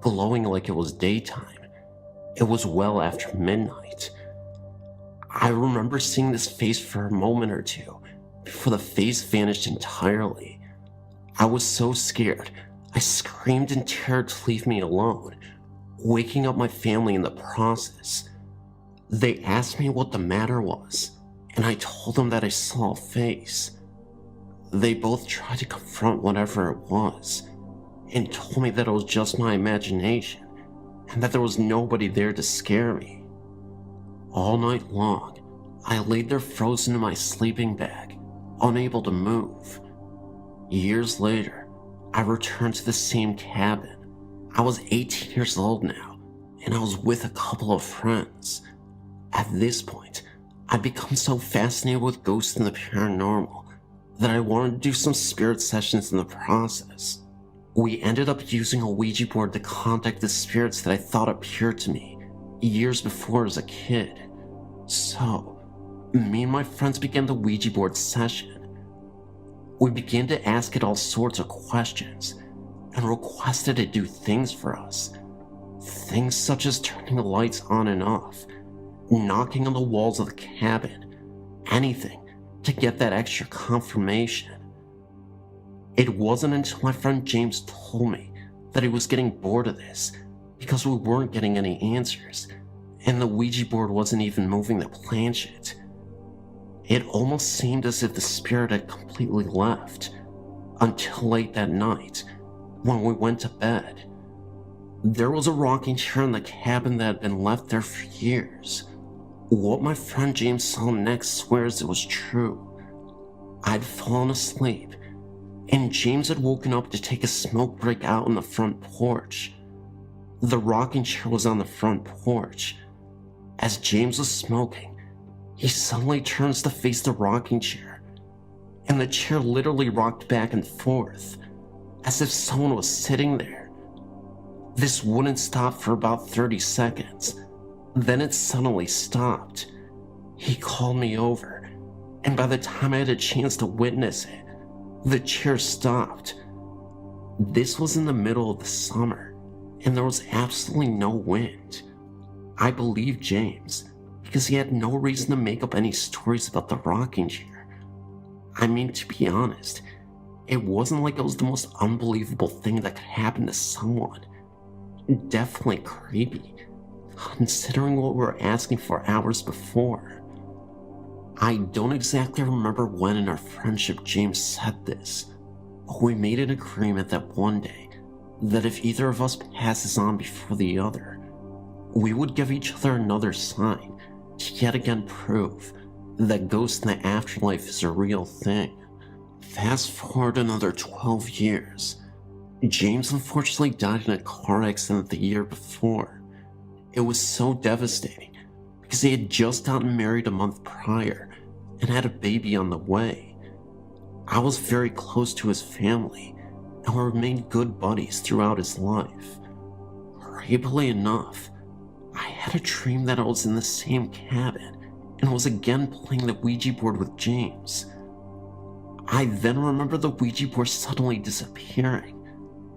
glowing like it was daytime. It was well after midnight. I remember seeing this face for a moment or two, before the face vanished entirely. I was so scared, I screamed in terror to leave me alone, waking up my family in the process. They asked me what the matter was, and I told them that I saw a face. They both tried to confront whatever it was, and told me that it was just my imagination, and that there was nobody there to scare me. All night long, I laid there frozen in my sleeping bag, unable to move. Years later, I returned to the same cabin. I was 18 years old now, and I was with a couple of friends. At this point, I'd become so fascinated with ghosts and the paranormal that I wanted to do some spirit sessions in the process. We ended up using a Ouija board to contact the spirits that I thought appeared to me years before as a kid. So, me and my friends began the Ouija board session. We began to ask it all sorts of questions and requested it do things for us. Things such as turning the lights on and off, knocking on the walls of the cabin, anything to get that extra confirmation. It wasn't until my friend James told me that he was getting bored of this because we weren't getting any answers, and the Ouija board wasn't even moving the planchet. It almost seemed as if the spirit had completely left, until late that night, when we went to bed. There was a rocking chair in the cabin that had been left there for years. What my friend James saw next swears it was true. I'd fallen asleep, and James had woken up to take a smoke break out on the front porch. The rocking chair was on the front porch. As James was smoking, he suddenly turns to face the rocking chair, and the chair literally rocked back and forth, as if someone was sitting there. This wouldn't stop for about 30 seconds. Then it suddenly stopped. He called me over, and by the time I had a chance to witness it, the chair stopped. This was in the middle of the summer, and there was absolutely no wind. I believed James, because he had no reason to make up any stories about the rocking chair. I mean, to be honest, it wasn't like it was the most unbelievable thing that could happen to someone. Definitely creepy, considering what we were asking for hours before. I don't exactly remember when in our friendship James said this, but we made an agreement that one day, that if either of us passes on before the other, we would give each other another sign to yet again prove that ghosts in the afterlife is a real thing. Fast forward another 12 years. James unfortunately died in a car accident the year before. It was so devastating because he had just gotten married a month prior and had a baby on the way. I was very close to his family and we remained good buddies throughout his life. Creepily enough, I had a dream that I was in the same cabin and was again playing the Ouija board with James. I then remember the Ouija board suddenly disappearing.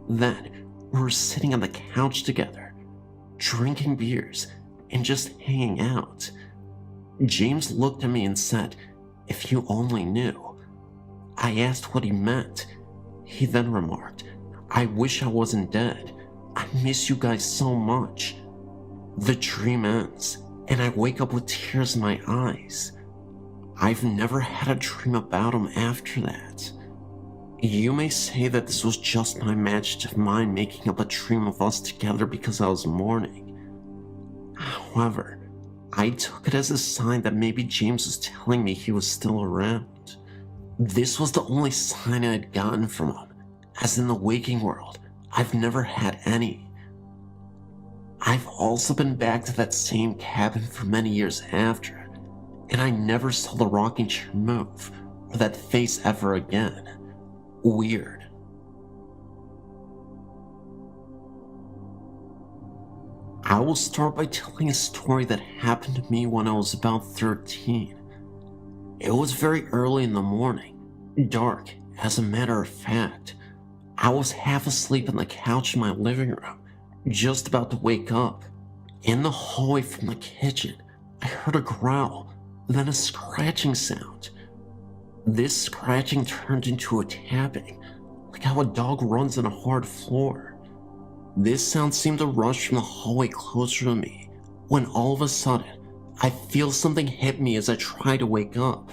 Then we were sitting on the couch together, drinking beers and just hanging out. James looked at me and said, "If you only knew." I asked what he meant. He then remarked, "I wish I wasn't dead. I miss you guys so much." The dream ends, and I wake up with tears in my eyes. I've never had a dream about him after that. You may say that this was just my imaginative mind making up a dream of us together because I was mourning. However, I took it as a sign that maybe James was telling me he was still around. This was the only sign I had gotten from him, as in the waking world, I've never had any. I've also been back to that same cabin for many years after, and I never saw the rocking chair move, or that face ever again. Weird. I will start by telling a story that happened to me when I was about 13.
It was very early in the morning, dark, as a matter of fact. I was half asleep on the couch in my living room, just about to wake up. In the hallway from the kitchen, I heard a growl, then a scratching sound. This scratching turned into a tapping, like how a dog runs on a hard floor. This sound seemed to rush from the hallway closer to me, when all of a sudden, I feel something hit me as I try to wake up.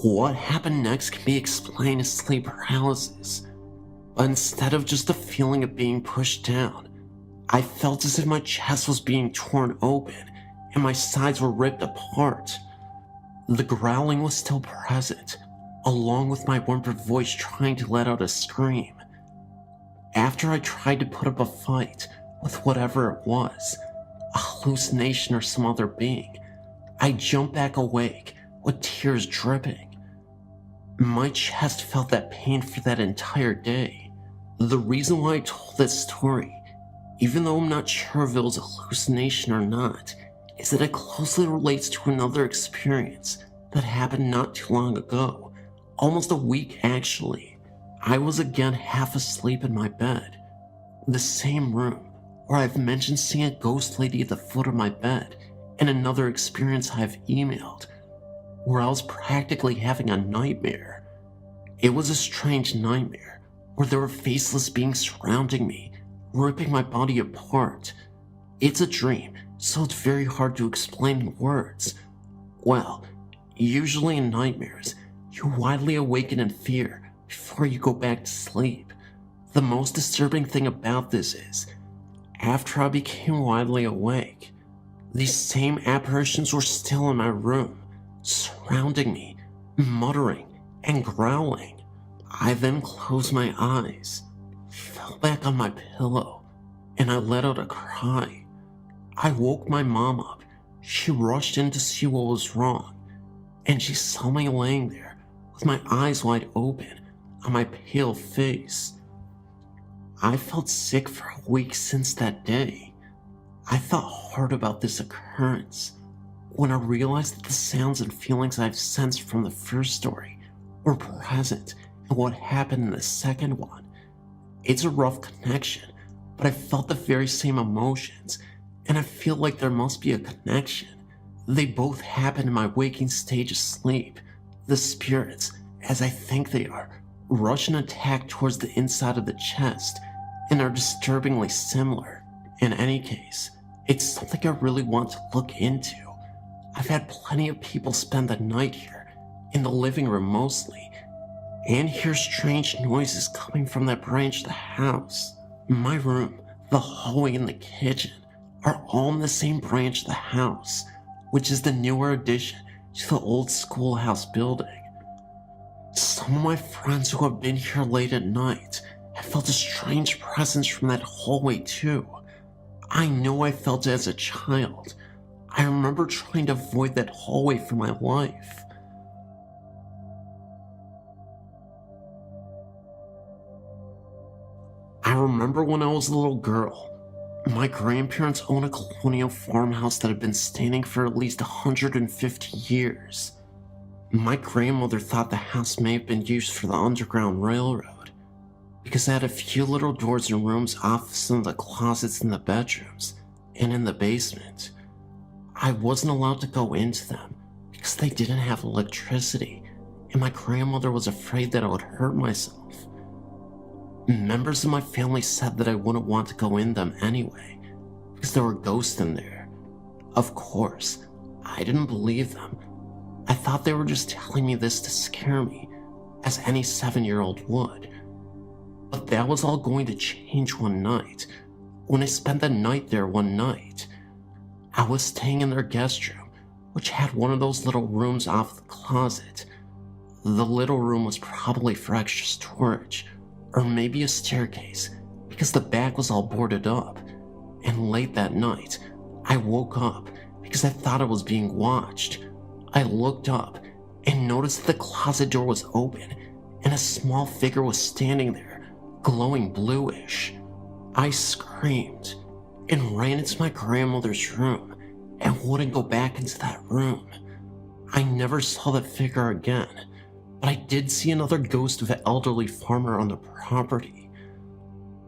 What happened next can be explained as sleep paralysis, but instead of just the feeling of being pushed down, I felt as if my chest was being torn open and my sides were ripped apart. The growling was still present, along with my whimpered voice trying to let out a scream. After I tried to put up a fight with whatever it was, a hallucination or some other being, I jumped back awake with tears dripping. My chest felt that pain for that entire day. The reason why I told this story, even though I'm not sure if it was a hallucination or not, is that it closely relates to another experience that happened not too long ago, almost a week actually. I was again half asleep in my bed, the same room where I've mentioned seeing a ghost lady at the foot of my bed, and another experience I've emailed, where I was practically having a nightmare. It was a strange nightmare where there were faceless beings surrounding me, ripping my body apart. It's a dream, so it's very hard to explain in words. Well, usually in nightmares, you widely awaken in fear before you go back to sleep. The most disturbing thing about this is, after I became widely awake, these same apparitions were still in my room, surrounding me, muttering and growling. I then closed my eyes, fell back on my pillow, and I let out a cry. I woke my mom up. She rushed in to see what was wrong, and she saw me laying there with my eyes wide open on my pale face. I felt sick for a week since that day. I thought hard about this occurrence when I realized that the sounds and feelings I've sensed from the first story were present in what happened in the second one. It's a rough connection, but I felt the very same emotions, and I feel like there must be a connection. They both happen in my waking stage of sleep. The spirits, as I think they are, rush and attack towards the inside of the chest, and are disturbingly similar. In any case, it's something I really want to look into. I've had plenty of people spend the night here, in the living room mostly, and hear strange noises coming from that branch of the house. My room, the hallway, and the kitchen are all in the same branch of the house, which is the newer addition to the old schoolhouse building. Some of my friends who have been here late at night have felt a strange presence from that hallway too. I know I felt it as a child. I remember trying to avoid that hallway for my life. I remember when I was a little girl, my grandparents owned a colonial farmhouse that had been standing for at least 150 years. My grandmother thought the house may have been used for the Underground Railroad, because it had a few little doors and rooms off some of the closets in the bedrooms and in the basement. I wasn't allowed to go into them because they didn't have electricity, and my grandmother was afraid that I would hurt myself. Members of my family said that I wouldn't want to go in them anyway, because there were ghosts in there. Of course, I didn't believe them. I thought they were just telling me this to scare me, as any 7-year-old would. But that was all going to change one night, when I spent the night there one night. I was staying in their guest room, which had one of those little rooms off the closet. The little room was probably for extra storage, or maybe a staircase, because the back was all boarded up. And late that night, I woke up because I thought I was being watched. I looked up and noticed that the closet door was open and a small figure was standing there, glowing bluish. I screamed and ran into my grandmother's room and wouldn't go back into that room. I never saw that figure again, but I did see another ghost of an elderly farmer on the property.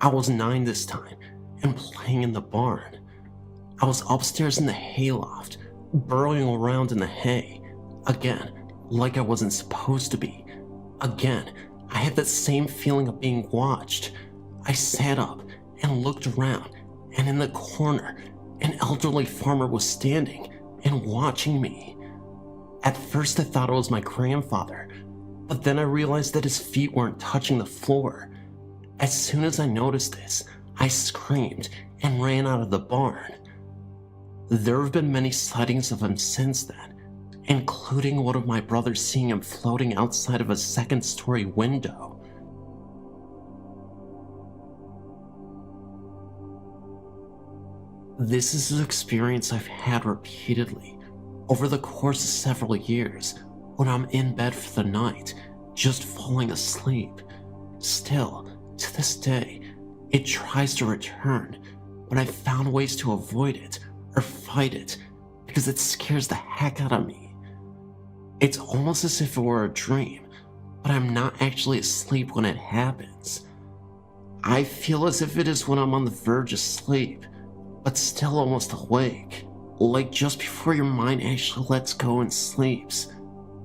I was 9 this time and playing in the barn. I was upstairs in the hayloft, burrowing around in the hay. Again, like I wasn't supposed to be. Again, I had that same feeling of being watched. I sat up and looked around, and in the corner, an elderly farmer was standing and watching me. At first I thought it was my grandfather, but then I realized that his feet weren't touching the floor. As soon as I noticed this, I screamed and ran out of the barn. There have been many sightings of him since then, including one of my brothers seeing him floating outside of a second-story window. This is an experience I've had repeatedly over the course of several years when I'm in bed for the night, just falling asleep. Still, to this day, it tries to return, but I've found ways to avoid it or fight it because it scares the heck out of me. It's almost as if it were a dream, but I'm not actually asleep when it happens. I feel as if it is when I'm on the verge of sleep, but still almost awake, like just before your mind actually lets go and sleeps.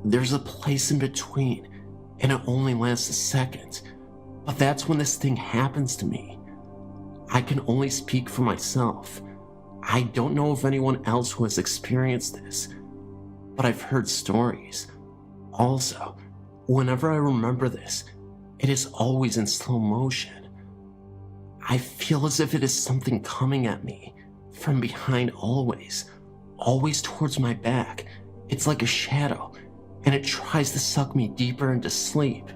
There's a place in between, and it only lasts a second, but that's when this thing happens to me. I can only speak for myself. I don't know of anyone else who has experienced this, but I've heard stories. Also, whenever I remember this, it is always in slow motion. I feel as if it is something coming at me from behind always towards my back. It's like a shadow, and it tries to suck me deeper into sleep.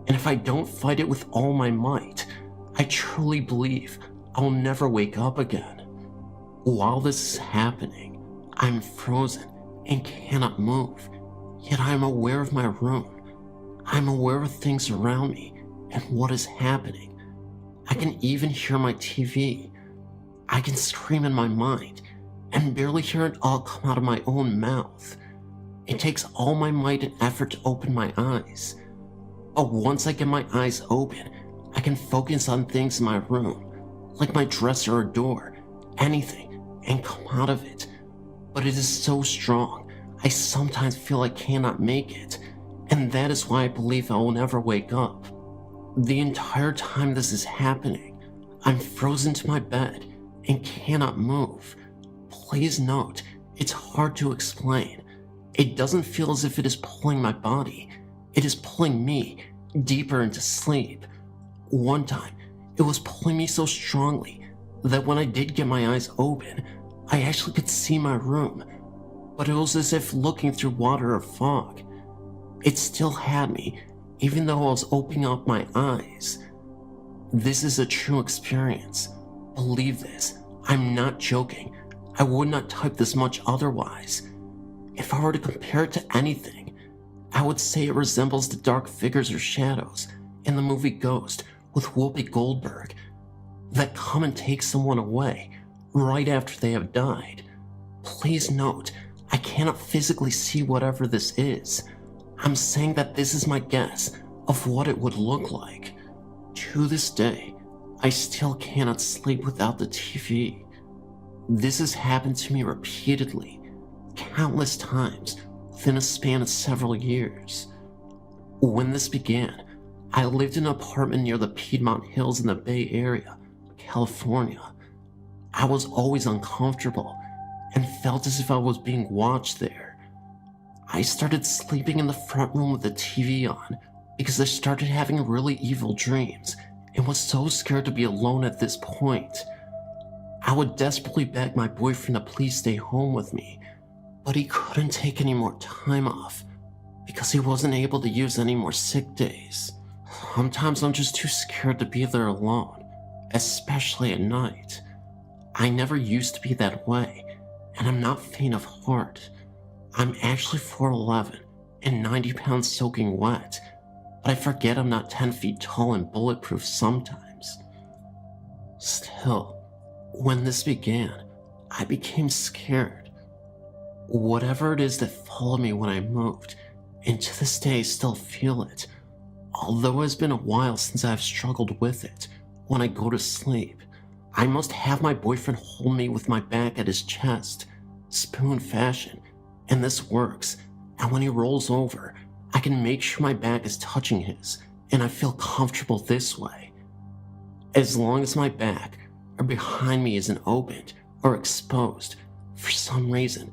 And if I don't fight it with all my might, I truly believe I'll never wake up again. While this is happening, I'm frozen and cannot move, yet I'm aware of my room. I'm aware of things around me and what is happening. I can even hear my TV. I can scream in my mind and barely hear it all come out of my own mouth. It takes all my might and effort to open my eyes. But once I get my eyes open, I can focus on things in my room, like my dresser or door, anything, and come out of it. But it is so strong, I sometimes feel I cannot make it, and that is why I believe I will never wake up. The entire time this is happening, I'm frozen to my bed and cannot move. Please note, it's hard to explain. It doesn't feel as if it is pulling my body. It is pulling me deeper into sleep. One time, it was pulling me so strongly that when I did get my eyes open, I actually could see my room, but it was as if looking through water or fog. It still had me, even though I was opening up my eyes. This is a true experience. Believe this, I'm not joking. I would not type this much otherwise. If I were to compare it to anything, I would say it resembles the dark figures or shadows in the movie Ghost with Whoopi Goldberg that come and take someone away right after they have died. Please note, I cannot physically see whatever this is. I'm saying that this is my guess of what it would look like. To this day, I still cannot sleep without the TV. This has happened to me repeatedly, countless times within a span of several years. When this began, I lived in an apartment near the Piedmont Hills in the Bay Area, California. I was always uncomfortable and felt as if I was being watched there. I started sleeping in the front room with the TV on because I started having really evil dreams and was so scared to be alone at this point. I would desperately beg my boyfriend to please stay home with me, but he couldn't take any more time off because he wasn't able to use any more sick days. Sometimes I'm just too scared to be there alone, especially at night. I never used to be that way, and I'm not faint of heart. I'm actually 4'11" and 90 pounds soaking wet, but I forget I'm not 10 feet tall and bulletproof sometimes. Still, when this began, I became scared.
Whatever it is that followed me when I moved, and to this day I still feel it, although it's been a while since I've struggled with it. When I go to sleep, I must have my boyfriend hold me with my back at his chest, spoon fashion, and this works, and when he rolls over, I can make sure my back is touching his, and I feel comfortable this way. As long as my back or behind me isn't opened or exposed, for some reason,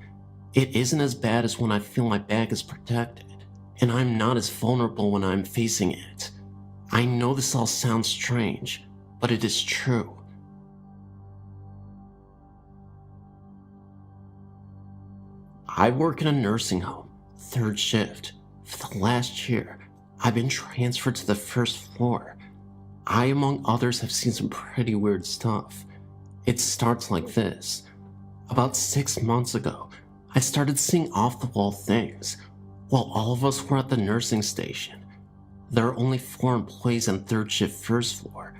it isn't as bad as when I feel my back is protected, and I'm not as vulnerable when I'm facing it. I know this all sounds strange, but it is true. I work in a nursing home, 3rd shift. For the last year, I've been transferred to the 1st floor. I, among others, have seen some pretty weird stuff. It starts like this. About 6 months ago, I started seeing off-the-wall things. While all of us were at the nursing station, there are only 4 employees on 3rd shift 1st floor.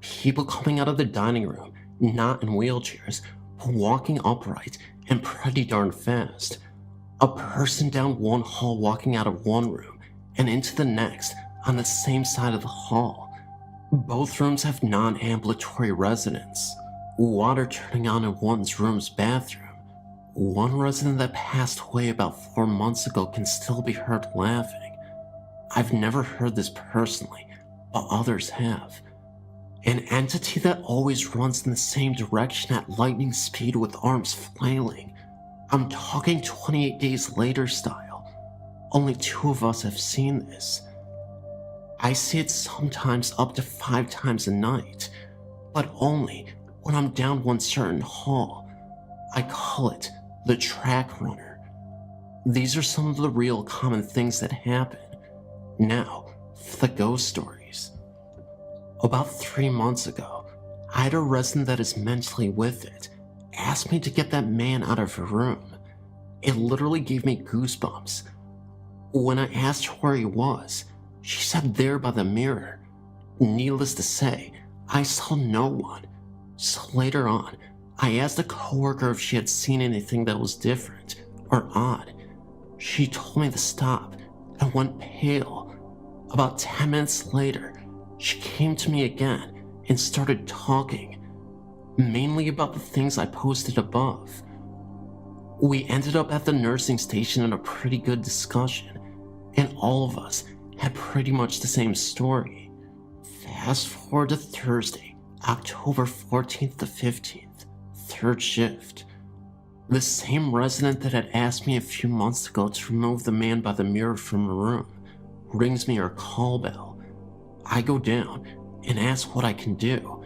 People coming out of the dining room, not in wheelchairs, but walking upright and pretty darn fast. A person down one hall walking out of one room and into the next on the same side of the hall. Both rooms have non-ambulatory residents. Water turning on in one's room's bathroom. One resident that passed away about 4 months ago can still be heard laughing. I've never heard this personally, but others have. An entity that always runs in the same direction at lightning speed with arms flailing. I'm talking 28 days later style. Only 2 of us have seen this. I see it sometimes up to 5 times a night, but only when I'm down one certain hall. I call it the track runner. These are some of the real common things that happen. Now, for the ghost stories. About 3 months ago, I had a resident that is mentally with it ask me to get that man out of her room. It literally gave me goosebumps. When I asked her where he was, she said there by the mirror. Needless to say, I saw no one. So later on, I asked a coworker if she had seen anything that was different or odd. She told me to stop and went pale. About 10 minutes later, she came to me again and started talking, mainly about the things I posted above. We ended up at the nursing station in a pretty good discussion, and all of us had pretty much the same story. Fast forward to Thursday, October 14th to 15th, 3rd shift. The same resident that had asked me a few months ago to remove the man by the mirror from her room rings me her call bell. I go down and ask what I can do.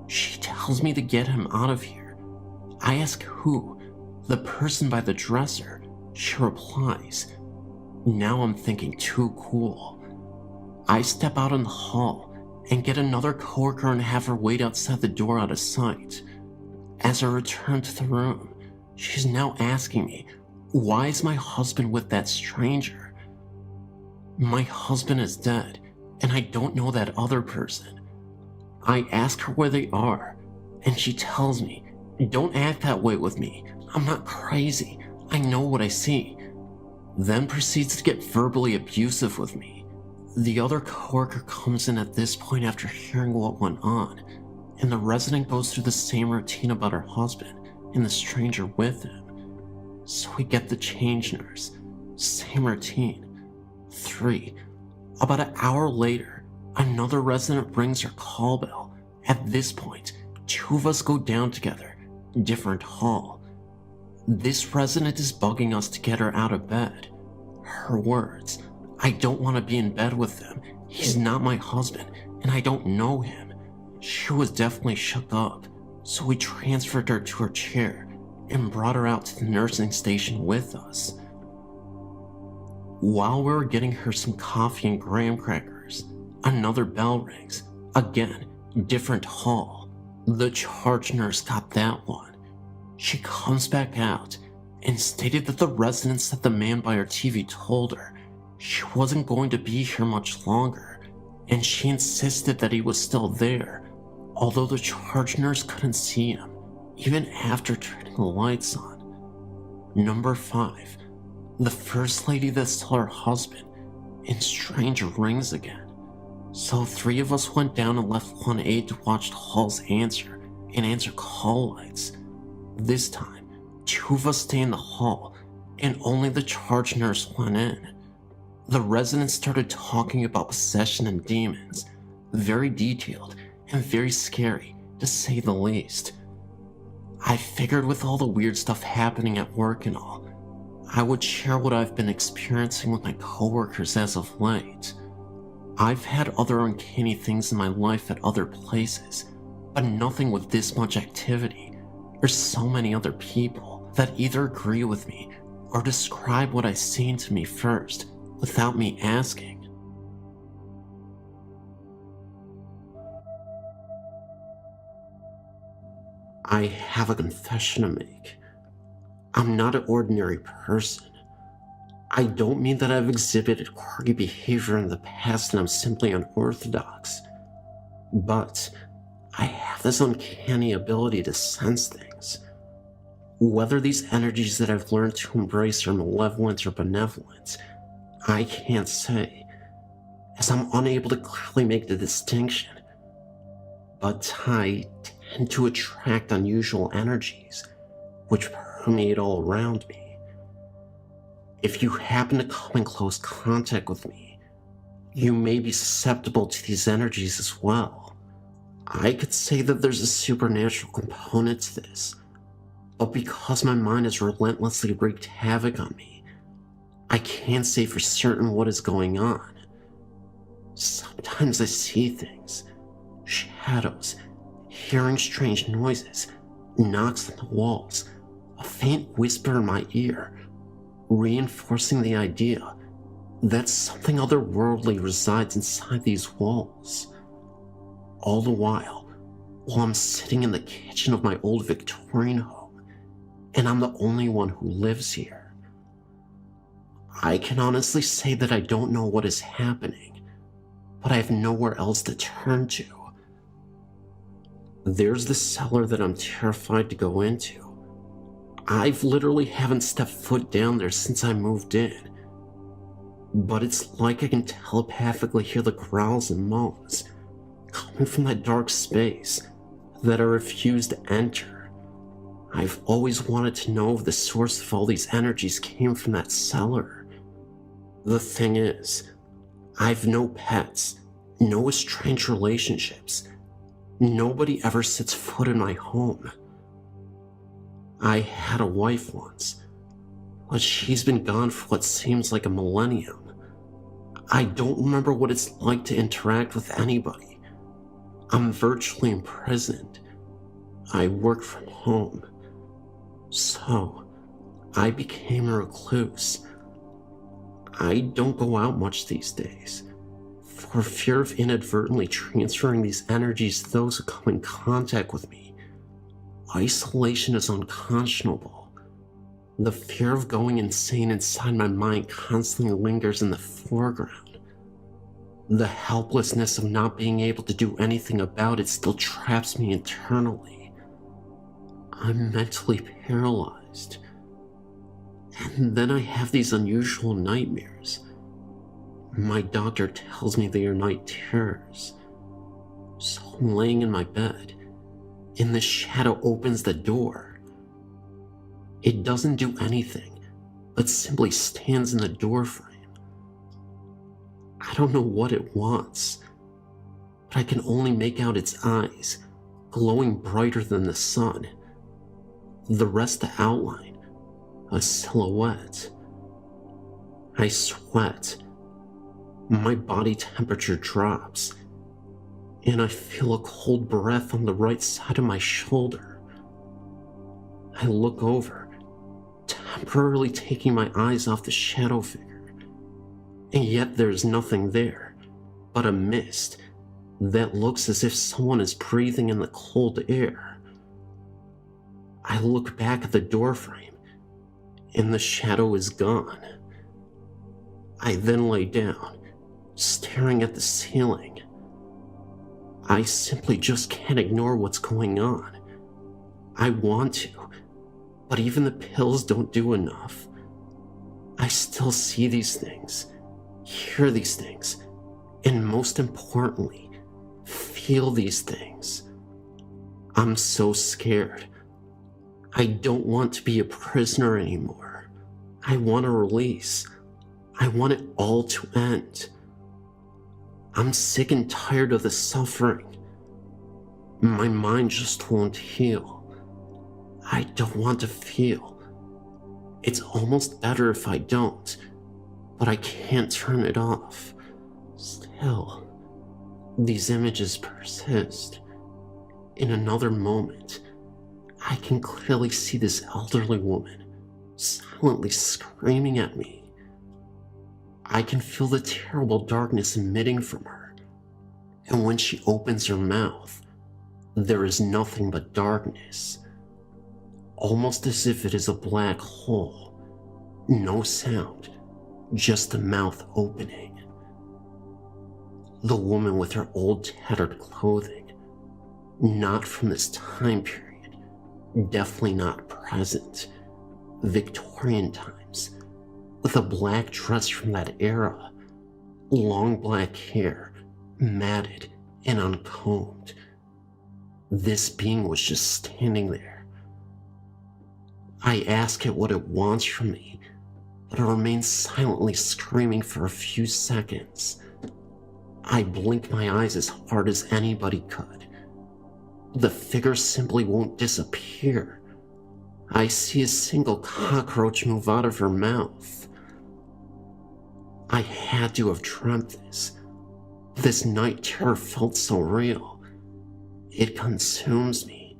She tells me to get him out of here. I ask who, the person by the dresser. She replies. Now I'm thinking too cool. I step out in the hall and get another coworker and have her wait outside the door out of sight. As I return to the room, she's now asking me, why is my husband with that stranger? My husband is dead, and I don't know that other person. I ask her where they are, and she tells me, don't act that way with me. I'm not crazy. I know what I see. Then proceeds to get verbally abusive with me. The other coworker comes in at this point after hearing what went on, and the resident goes through the same routine about her husband and the stranger with him. So we get the change nurse. Same routine. 3. About an hour later, another resident rings her call bell. At this point, 2 of us go down together, different hall. This resident is bugging us to get her out of bed. Her words, I don't want to be in bed with him. He's not my husband, and I don't know him. She was definitely shook up, so we transferred her to her chair and brought her out to the nursing station with us. While we were getting her some coffee and graham crackers, another bell rings. Again, different hall. The charge nurse got that one. She comes back out and stated that the residents that the man by her TV told her she wasn't going to be here much longer, and she insisted that he was still there, although the charge nurse couldn't see him, even after turning the lights on.
Number 5. The first lady that saw her husband in strange rings again. So 3 of us went down and left one aide to watch the halls answer and answer call lights. This time, 2 of us stayed in the hall and only the charge nurse went in. The residents started talking about possession and demons, very detailed and very scary to say the least. I figured with all the weird stuff happening at work and all, I would share what I've been experiencing with my coworkers as of late. I've had other uncanny things in my life at other places, but nothing with this much activity or so many other people that either agree with me or describe what I've seen to me first without me asking. I have a confession to make. I'm not an ordinary person. I don't mean that I've exhibited quirky behavior in the past and I'm simply unorthodox. But I have this uncanny ability to sense things. Whether these energies that I've learned to embrace are malevolent or benevolent, I can't say, as I'm unable to clearly make the distinction. But I tend to attract unusual energies, which permeate all around me. If you happen to come in close contact with me, you may be susceptible to these energies as well. I could say that there's a supernatural component to this, but because my mind has relentlessly wreaked havoc on me, I can't say for certain what is going on. Sometimes I see things, shadows, hearing strange noises, knocks on the walls, a faint whisper in my ear, reinforcing the idea that something otherworldly resides inside these walls. All the while I'm sitting in the kitchen of my old Victorian home, and I'm the only one who lives here. I can honestly say that I don't know what is happening, but I have nowhere else to turn to. There's the cellar that I'm terrified to go into. I've literally haven't stepped foot down there since I moved in. But it's like I can telepathically hear the growls and moans coming from that dark space that I refuse to enter. I've always wanted to know if the source of all these energies came from that cellar. The thing is, I've no pets, no estranged relationships. Nobody ever sets foot in my home. I had a wife once, but she's been gone for what seems like a millennium. I don't remember what it's like to interact with anybody. I'm virtually imprisoned. I work from home. So, I became a recluse. I don't go out much these days, for fear of inadvertently transferring these energies to those who come in contact with me. Isolation is unconscionable. The fear of going insane inside my mind constantly lingers in the foreground. The helplessness of not being able to do anything about it still traps me internally. I'm mentally paralyzed. And then I have these unusual nightmares. My doctor tells me they are night terrors. So I'm laying in my bed, and the shadow opens the door. It doesn't do anything, but simply stands in the doorframe. I don't know what it wants, but I can only make out its eyes, glowing brighter than the sun. The rest the outline, a silhouette. I sweat. My body temperature drops, and I feel a cold breath on the right side of my shoulder. I look over, temporarily taking my eyes off the shadow figure, and yet there's nothing there but a mist that looks as if someone is breathing in the cold air. I look back at the doorframe, and the shadow is gone. I then lay down, staring at the ceiling. I simply just can't ignore what's going on. I want to, But even the pills don't do enough. I still see these things, hear these things, and most importantly, feel these things. I'm so scared. I don't want to be a prisoner anymore. I want a release. I want it all to end. I'm sick and tired of the suffering. My mind just won't heal. I don't want to feel. It's almost better if I don't, but I can't turn it off. Still, these images persist. In another moment, I can clearly see this elderly woman silently screaming at me. I can feel the terrible darkness emitting from her, and when she opens her mouth, there is nothing but darkness, almost as if it is a black hole. No sound, just the mouth opening. The woman with her old tattered clothing, not from this time period, definitely not present, Victorian times, with a black dress from that era, long black hair, matted and uncombed. This being was just standing there. I ask it what it wants from me, but it remains silently screaming for a few seconds. I blink my eyes as hard as anybody could. The figure simply won't disappear. I see a single cockroach move out of her mouth. I had to have dreamt this. This night terror felt so real. It consumes me.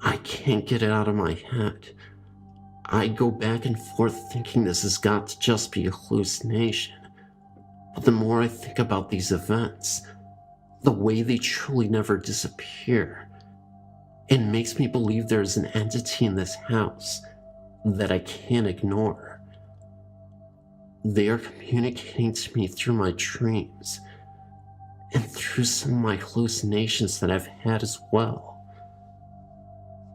I can't get it out of my head. I go back and forth thinking this has got to just be a hallucination. But the more I think about these events, the way they truly never disappear, it makes me believe there is an entity in this house that I can't ignore. They are communicating to me through my dreams and through some of my hallucinations that I've had as well.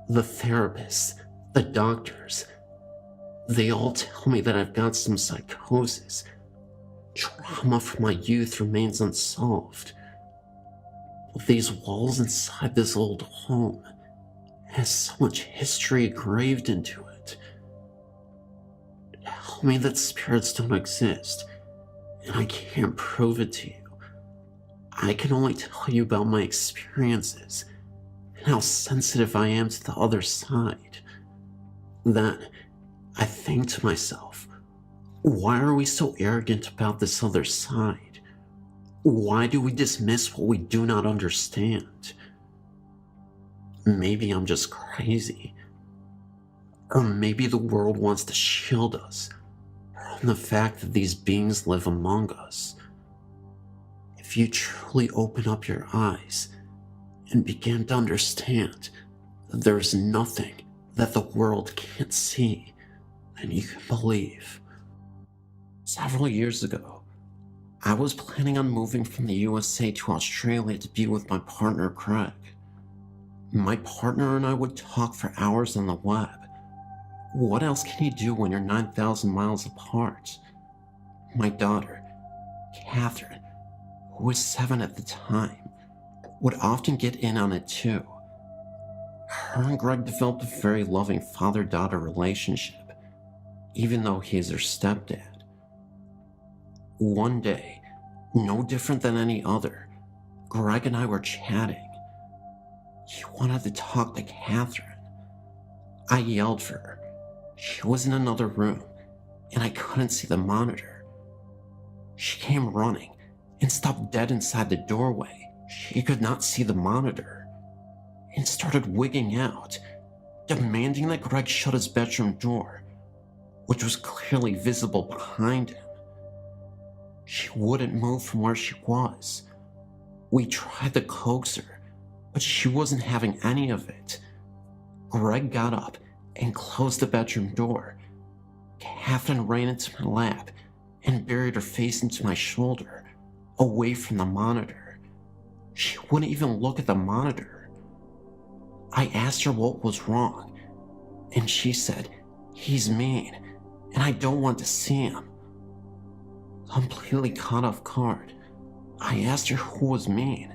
The therapists, the doctors, they all tell me that I've got some psychosis. Trauma from my youth remains unsolved. These walls inside this old home has so much history engraved into it. Tell me that spirits don't exist, and I can't prove it to you. I can only tell you about my experiences and how sensitive I am to the other side. Then I think to myself, why are we so arrogant about this other side? Why do we dismiss what we do not understand? Maybe I'm just crazy. Or maybe the world wants to shield us from the fact that these beings live among us. If you truly open up your eyes and begin to understand that there is nothing that the world can't see, then you can believe. Several years ago, I was planning on moving from the USA to Australia to be with my partner, Greg. My partner and I would talk for hours on the web. What else can you do when you're 9,000 miles apart? My daughter, Catherine, who was 7 at the time, would often get in on it too. Her and Greg developed a very loving father-daughter relationship, even though he is her stepdad. One day, no different than any other, Greg and I were chatting. He wanted to talk to Catherine. I yelled for her. She was in another room, and I couldn't see the monitor. She came running and stopped dead inside the doorway. She could not see the monitor and started wigging out, demanding that Greg shut his bedroom door, which was clearly visible behind him. She wouldn't move from where she was. We tried to coax her, but she wasn't having any of it. Greg got up and closed the bedroom door. Catherine ran into my lap and buried her face into my shoulder, away from the monitor. She wouldn't even look at the monitor. I asked her what was wrong, and she said, "He's mean, and I don't want to see him." Completely caught off guard, I asked her who was mean.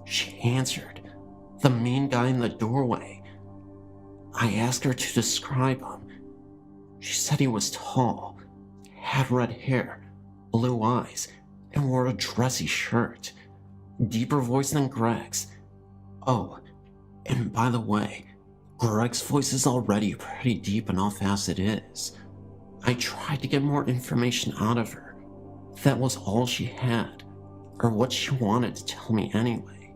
She answered, "The mean guy in the doorway." I asked her to describe him. She said he was tall, had red hair, blue eyes, and wore a dressy shirt. Deeper voice than Greg's. Oh, and by the way, Greg's voice is already pretty deep enough as it is. I tried to get more information out of her. That was all she had, or what she wanted to tell me anyway.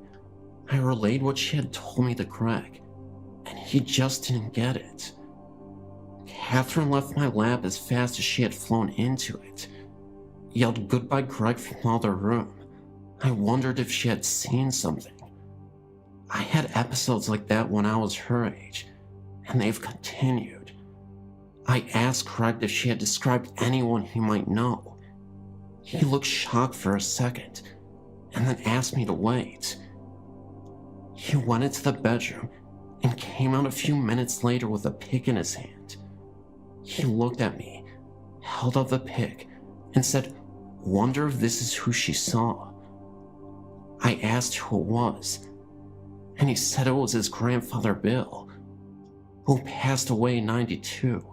I relayed what she had told me to Greg, and he just didn't get it. Catherine left my lab as fast as she had flown into it. Yelled goodbye Greg from the other room. I wondered if she had seen something. I had episodes like that when I was her age, and they've continued. I asked Greg if she had described anyone he might know. He looked shocked for a second, and then asked me to wait. He went into the bedroom and came out a few minutes later with a pick in his hand. He looked at me, held up the pick, and said, "Wonder if this is who she saw." I asked who it was, and he said it was his grandfather Bill, who passed away in '92.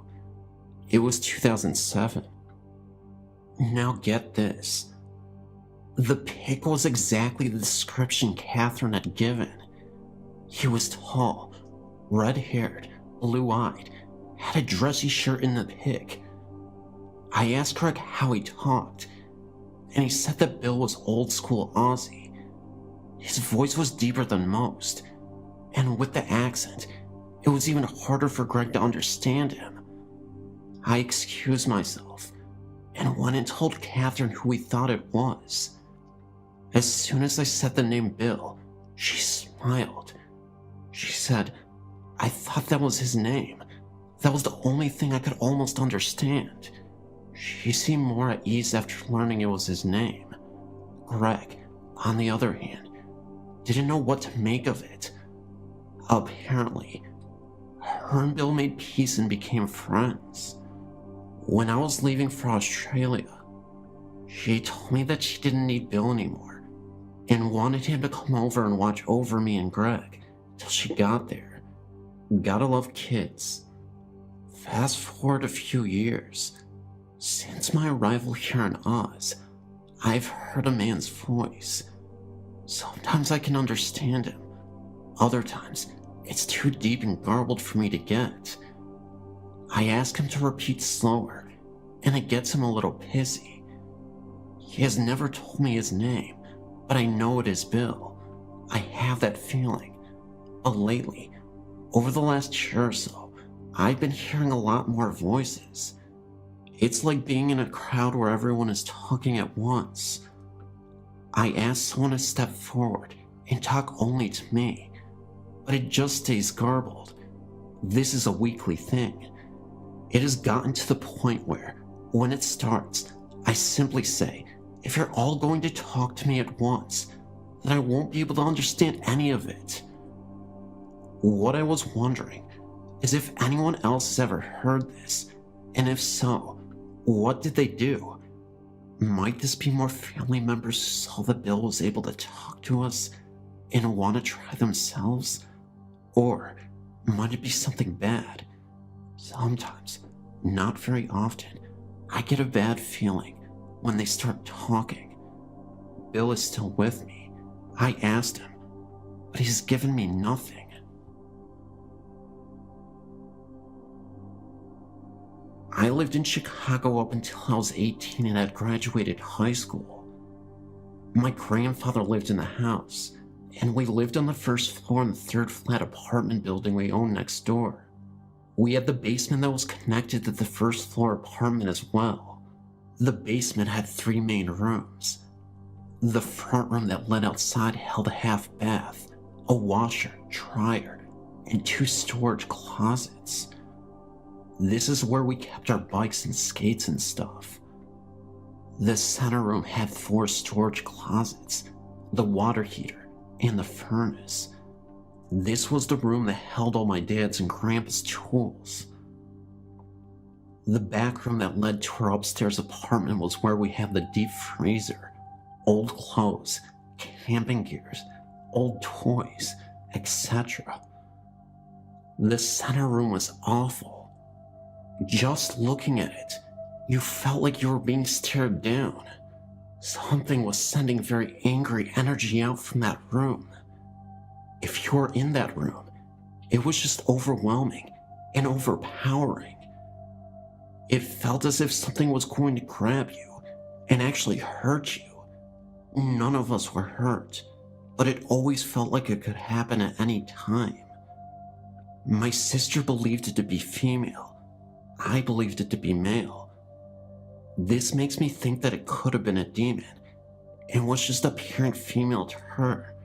It was 2007. Now get this. The pick was exactly the description Catherine had given. He was tall, red-haired, blue-eyed, had a dressy shirt in the pick. I asked Greg how he talked, and he said that Bill was old-school Aussie. His voice was deeper than most, and with the accent, it was even harder for Greg to understand him. I excused myself, and went and told Catherine who we thought it was. As soon as I said the name Bill, she smiled. She said, "I thought that was his name. That was the only thing I could almost understand." She seemed more at ease after learning it was his name. Greg, on the other hand, didn't know what to make of it. Apparently, her and Bill made peace and became friends. When I was leaving for Australia, she told me that she didn't need Bill anymore and wanted him to come over and watch over me and Greg till she got there. Gotta love kids. Fast forward a few years. Since my arrival here in Oz, I've heard a man's voice. Sometimes I can understand him. Other times, it's too deep and garbled for me to get. I ask him to repeat slower, and it gets him a little pissy. He has never told me his name, but I know it is Bill. I have that feeling. But lately, over the last year or so, I've been hearing a lot more voices. It's like being in a crowd where everyone is talking at once. I ask someone to step forward and talk only to me, but it just stays garbled. This is a weekly thing. It has gotten to the point where, when it starts, I simply say, if you're all going to talk to me at once, then I won't be able to understand any of it. What I was wondering is if anyone else has ever heard this, and if so, what did they do? Might this be more family members who saw that Bill was able to talk to us and want to try themselves? Or might it be something bad? Sometimes, not very often, I get a bad feeling when they start talking. Bill is still with me. I asked him, but he's given me nothing. I lived in Chicago up until I was 18 and had graduated high school. My grandfather lived in the house, and we lived on the first floor in the third flat apartment building we owned next door. We had the basement that was connected to the first floor apartment as well. The basement had 3 main rooms. The front room that led outside held a half bath, a washer, dryer, and 2 storage closets. This is where we kept our bikes and skates and stuff. The center room had 4 storage closets, the water heater, and the furnace. This was the room that held all my dad's and grandpa's tools. The back room that led to our upstairs apartment was where we had the deep freezer, old clothes, camping gears, old toys, etc. The center room was awful. Just looking at it, you felt like you were being stared down. Something was sending very angry energy out from that room. If you were in that room, it was just overwhelming and overpowering. It felt as if something was going to grab you and actually hurt you. None of us were hurt, but it always felt like it could happen at any time. My sister believed it to be female. I believed it to be male. This makes me think that it could have been a demon and was just appearing female to her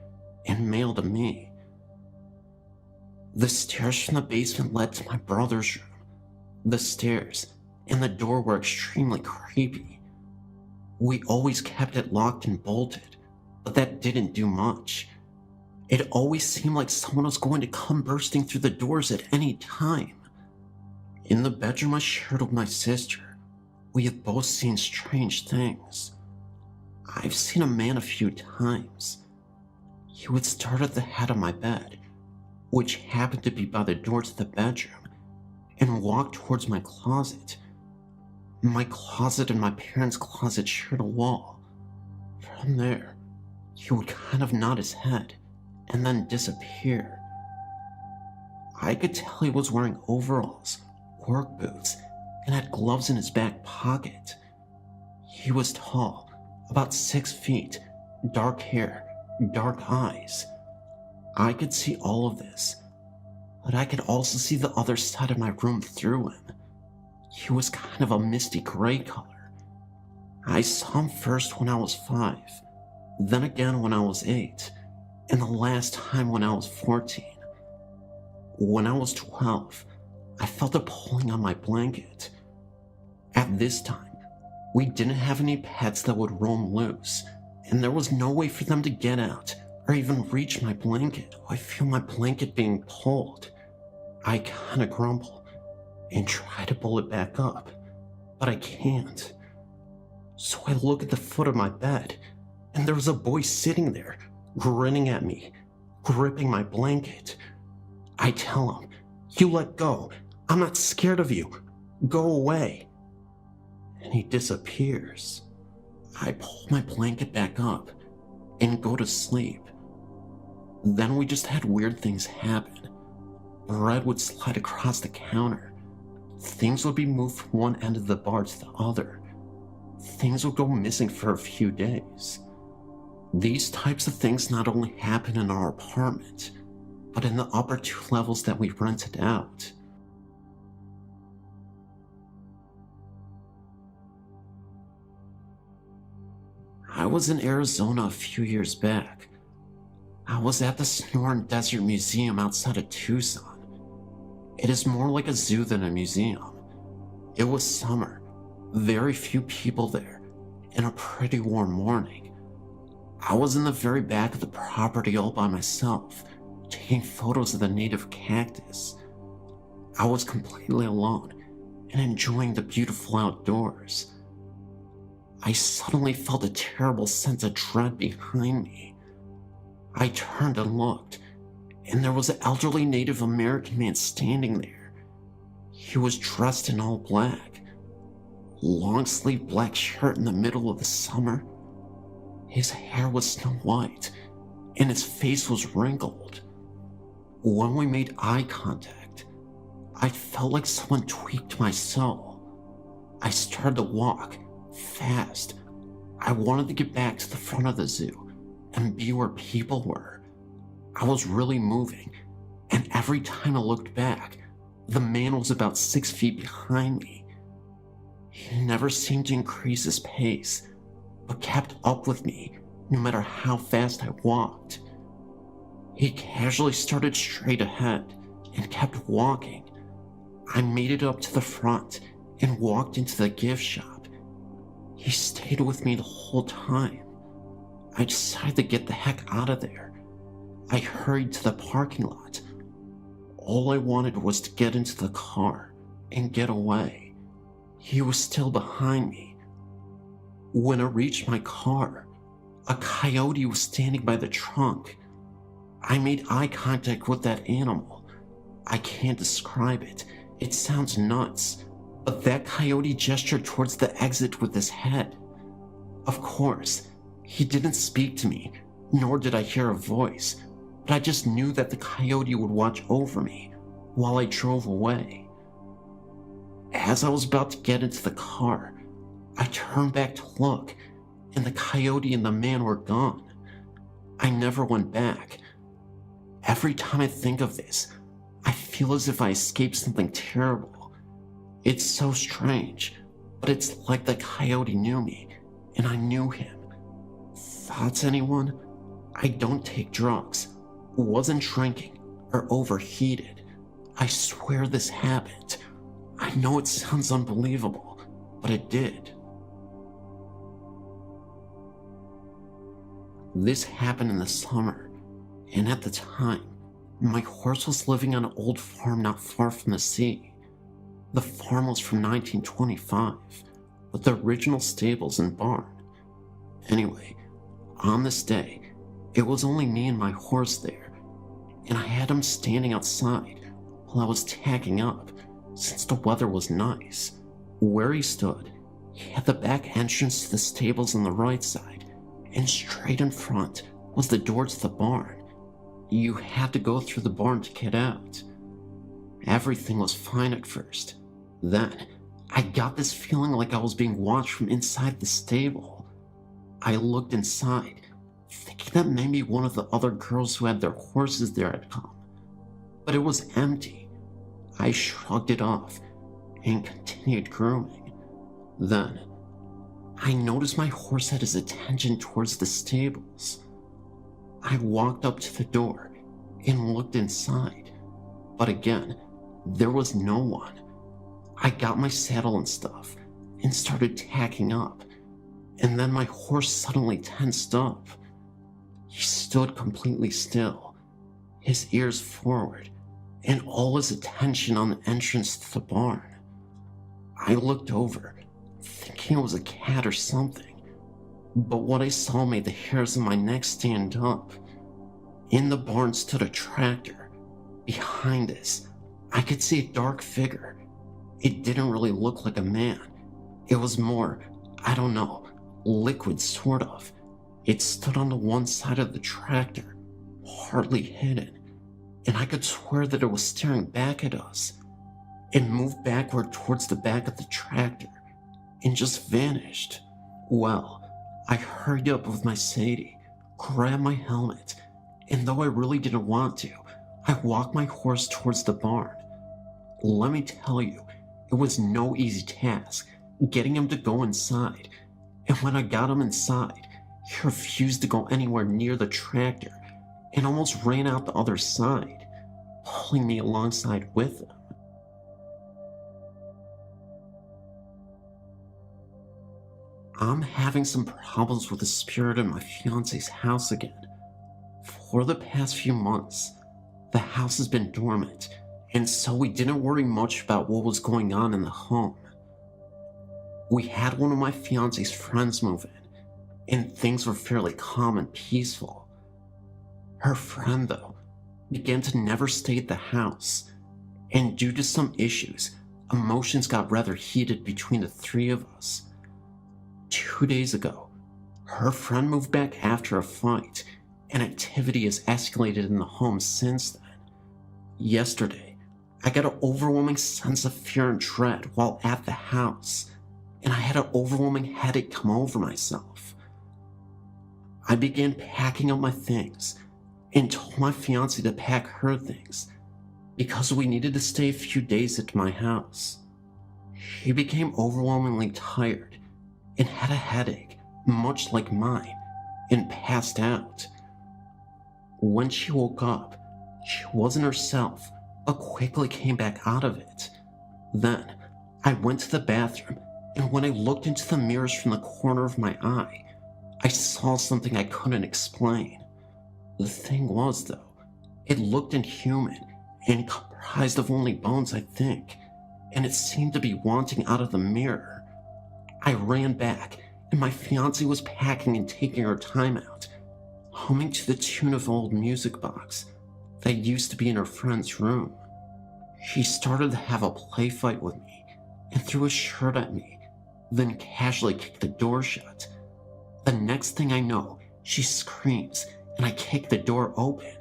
and male to me. The stairs from the basement led to my brother's room. The stairs and the door were extremely creepy. We always kept it locked and bolted, but that didn't do much. It always seemed like someone was going to come bursting through the doors at any time. In the bedroom I shared with my sister, we have both seen strange things. I've seen a man a few times. He would start at the head of my bed, which happened to be by the door to the bedroom, and walk towards my closet. My closet and my parents' closet shared a wall. From there, he would kind of nod his head and then disappear. I could tell he was wearing overalls, work boots, and had gloves in his back pocket. He was tall, about 6 feet, dark hair, dark eyes. I could see all of this, but I could also see the other side of my room through him. He was kind of a misty gray color. I saw him first when I was 5, then again when I was 8, and the last time when I was 14. When I was 12, I felt a pulling on my blanket. At this time, we didn't have any pets that would roam loose, and there was no way for them to get out or even reach my blanket. I feel my blanket being pulled. I kinda grumble and try to pull it back up, but I can't. So I look at the foot of my bed, and there was a boy sitting there, grinning at me, gripping my blanket. I tell him, "You let go. I'm not scared of you. Go away." And he disappears. I pull my blanket back up and go to sleep. Then we just had weird things happen. Bread would slide across the counter. Things would be moved from one end of the bar to the other. Things would go missing for a few days. These types of things not only happen in our apartment, but in the upper 2 levels that we rented out. I was in Arizona a few years back. I was at the Sonoran Desert Museum outside of Tucson. It is more like a zoo than a museum. It was summer, very few people there, and a pretty warm morning. I was in the very back of the property all by myself, taking photos of the native cactus. I was completely alone and enjoying the beautiful outdoors. I suddenly felt a terrible sense of dread behind me. I turned and looked, and there was an elderly Native American man standing there. He was dressed in all black, long-sleeved black shirt in the middle of the summer. His hair was snow white, and his face was wrinkled. When we made eye contact, I felt like someone tweaked my soul. I started to walk, fast. I wanted to get back to the front of the zoo and be where people were. I was really moving, and every time I looked back, the man was about 6 feet behind me. He never seemed to increase his pace, but kept up with me no matter how fast I walked. He casually started straight ahead and kept walking. I made it up to the front and walked into the gift shop. He stayed with me the whole time. I decided to get the heck out of there. I hurried to the parking lot. All I wanted was to get into the car and get away. He was still behind me. When I reached my car, a coyote was standing by the trunk. I made eye contact with that animal. I can't describe it. It sounds nuts, but that coyote gestured towards the exit with his head. Of course, he didn't speak to me, nor did I hear a voice, but I just knew that the coyote would watch over me while I drove away. As I was about to get into the car, I turned back to look, and the coyote and the man were gone. I never went back. Every time I think of this, I feel as if I escaped something terrible. It's so strange, but it's like the coyote knew me, and I knew him. Thoughts, anyone? I don't take drugs, wasn't drinking, or overheated. I swear this happened. I know it sounds unbelievable, but it did. This happened in the summer, and at the time, my horse was living on an old farm not far from the sea. The farm was from 1925, with the original stables and barn. Anyway, on this day, it was only me and my horse there, and I had him standing outside while I was tacking up, since the weather was nice. Where he stood, he had the back entrance to the stables on the right side, and straight in front was the door to the barn. You had to go through the barn to get out. Everything was fine at first. Then, I got this feeling like I was being watched from inside the stable. I looked inside, thinking that maybe one of the other girls who had their horses there had come. But it was empty. I shrugged it off and continued grooming. Then, I noticed my horse had his attention towards the stables. I walked up to the door and looked inside, but again, there was no one. I got my saddle and stuff and started tacking up, and then my horse suddenly tensed up. He stood completely still, his ears forward, and all his attention on the entrance to the barn. I looked over, thinking it was a cat or something, but what I saw made the hairs on my neck stand up. In the barn stood a tractor. Behind this, I could see a dark figure. It didn't really look like a man. It was more, I don't know, liquid sort of. It stood on the one side of the tractor, hardly hidden, and I could swear that it was staring back at us. It moved backward towards the back of the tractor and just vanished. Well, I hurried up with my Sadie, grabbed my helmet, and though I really didn't want to, I walked my horse towards the barn. Let me tell you, it was no easy task getting him to go inside, and when I got him inside, he refused to go anywhere near the tractor and almost ran out the other side, pulling me alongside with him. I'm having some problems with the spirit in my fiance's house again. For the past few months, the house has been dormant, and so we didn't worry much about what was going on in the home. We had one of my fiance's friends move in, and things were fairly calm and peaceful. Her friend, though, began to never stay at the house, and due to some issues, emotions got rather heated between the three of us. 2 days ago, her friend moved back after a fight, and activity has escalated in the home since then. Yesterday, I got an overwhelming sense of fear and dread while at the house, and I had an overwhelming headache come over myself. I began packing up my things and told my fiancée to pack her things because we needed to stay a few days at my house. She became overwhelmingly tired and had a headache, much like mine, and passed out. When she woke up, she wasn't herself, but quickly came back out of it. Then, I went to the bathroom, and when I looked into the mirrors from the corner of my eye, I saw something I couldn't explain. The thing was, though, it looked inhuman and comprised of only bones, I think, and it seemed to be wanting out of the mirror. I ran back, and my fiancée was packing and taking her time out, humming to the tune of an old music box that used to be in her friend's room. She started to have a play fight with me and threw a shirt at me, then casually kicked the door shut. The next thing I know, she screams and I kick the door open.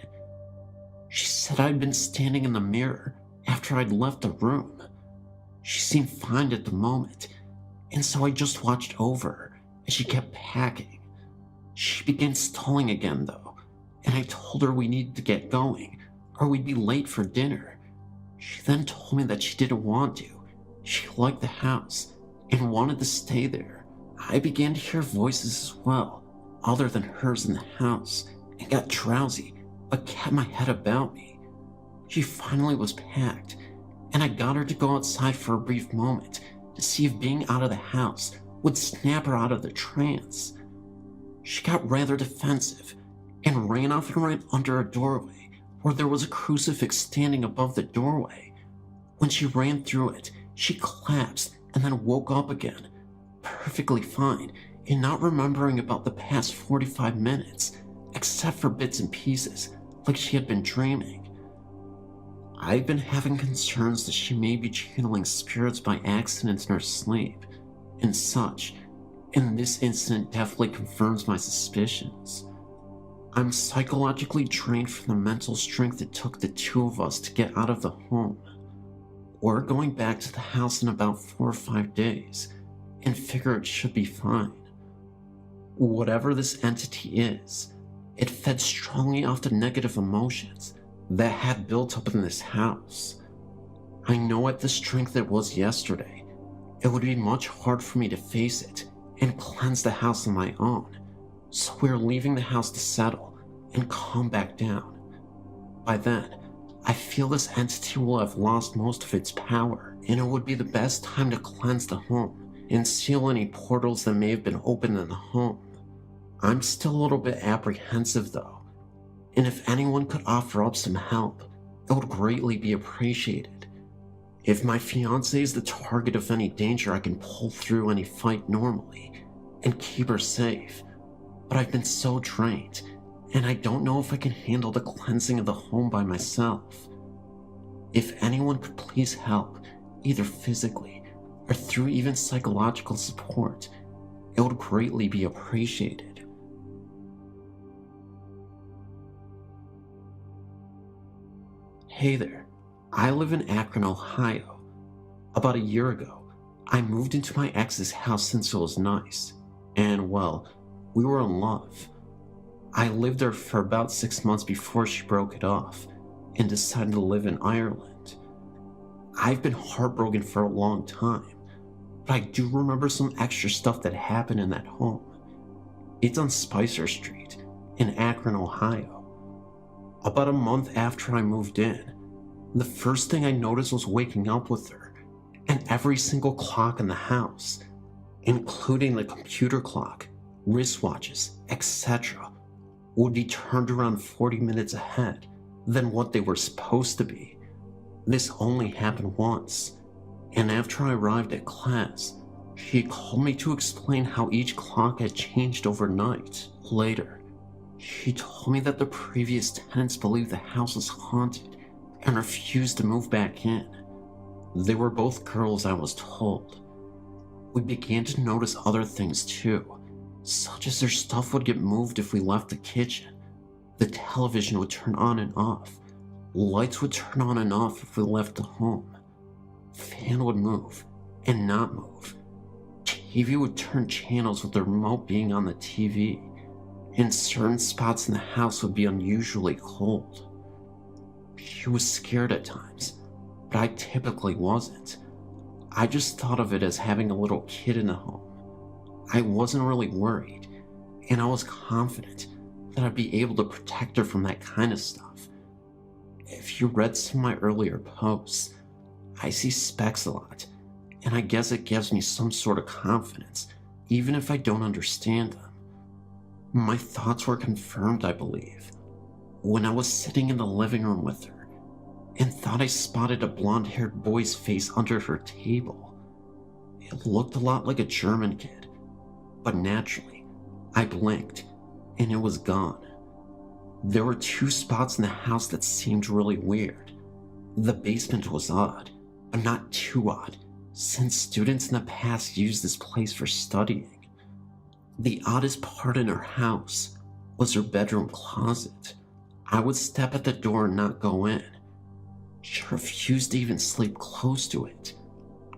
She said I'd been standing in the mirror after I'd left the room. She seemed fine at the moment, and so I just watched over her as she kept packing. She began stalling again, though, and I told her we needed to get going or we'd be late for dinner. She then told me that she didn't want to. She liked the house and wanted to stay there. I began to hear voices as well, other than hers in the house, and got drowsy, but kept my head about me. She finally was packed, and I got her to go outside for a brief moment to see if being out of the house would snap her out of the trance. She got rather defensive and ran off and ran under a doorway where there was a crucifix standing above the doorway. When she ran through it, she collapsed and then woke up again, perfectly fine and not remembering about the past 45 minutes, except for bits and pieces, like she had been dreaming. I've been having concerns that she may be channeling spirits by accident in her sleep and such, and this incident definitely confirms my suspicions. I'm psychologically drained from the mental strength it took the two of us to get out of the home. We're going back to the house in about 4 or 5 days, and figure it should be fine. Whatever this entity is, it fed strongly off the negative emotions that had built up in this house. I know at the strength it was yesterday, it would be much hard for me to face it and cleanse the house on my own, so we're leaving the house to settle and calm back down. By then, I feel this entity will have lost most of its power, and it would be the best time to cleanse the home and seal any portals that may have been opened in the home. I'm still a little bit apprehensive though, and if anyone could offer up some help, it would greatly be appreciated. If my fiancée is the target of any danger, I can pull through any fight normally and keep her safe, but I've been so drained, and I don't know if I can handle the cleansing of the home by myself. If anyone could please help, either physically or through even psychological support, it would greatly be appreciated. Hey there, I live in Akron, Ohio. About a year ago, I moved into my ex's house since it was nice, and well, we were in love. I lived there for about 6 months before she broke it off and decided to live in Ireland. I've been heartbroken for a long time, but I do remember some extra stuff that happened in that home. It's on Spicer Street in Akron, Ohio. About a month after I moved in, the first thing I noticed was waking up with her, and every single clock in the house, including the computer clock, wristwatches, etc., would be turned around 40 minutes ahead than what they were supposed to be. This only happened once, and after I arrived at class, she called me to explain how each clock had changed overnight. Later, she told me that the previous tenants believed the house was haunted and refused to move back in. They were both girls, I was told. We began to notice other things too, such as their stuff would get moved if we left the kitchen, the television would turn on and off, lights would turn on and off if we left the home, fan would move and not move, TV would turn channels with the remote being on the TV, and certain spots in the house would be unusually cold. She was scared at times, but I typically wasn't. I just thought of it as having a little kid in the home. I wasn't really worried, and I was confident that I'd be able to protect her from that kind of stuff. If you read some of my earlier posts, I see specks a lot, and I guess it gives me some sort of confidence, even if I don't understand them. My thoughts were confirmed, I believe, when I was sitting in the living room with her and thought I spotted a blonde-haired boy's face under her table. It looked a lot like a German kid, but naturally, I blinked and it was gone. There were 2 spots in the house that seemed really weird. The basement was odd, but not too odd, since students in the past used this place for studying. The oddest part in her house was her bedroom closet. I would step at the door and not go in. She refused to even sleep close to it.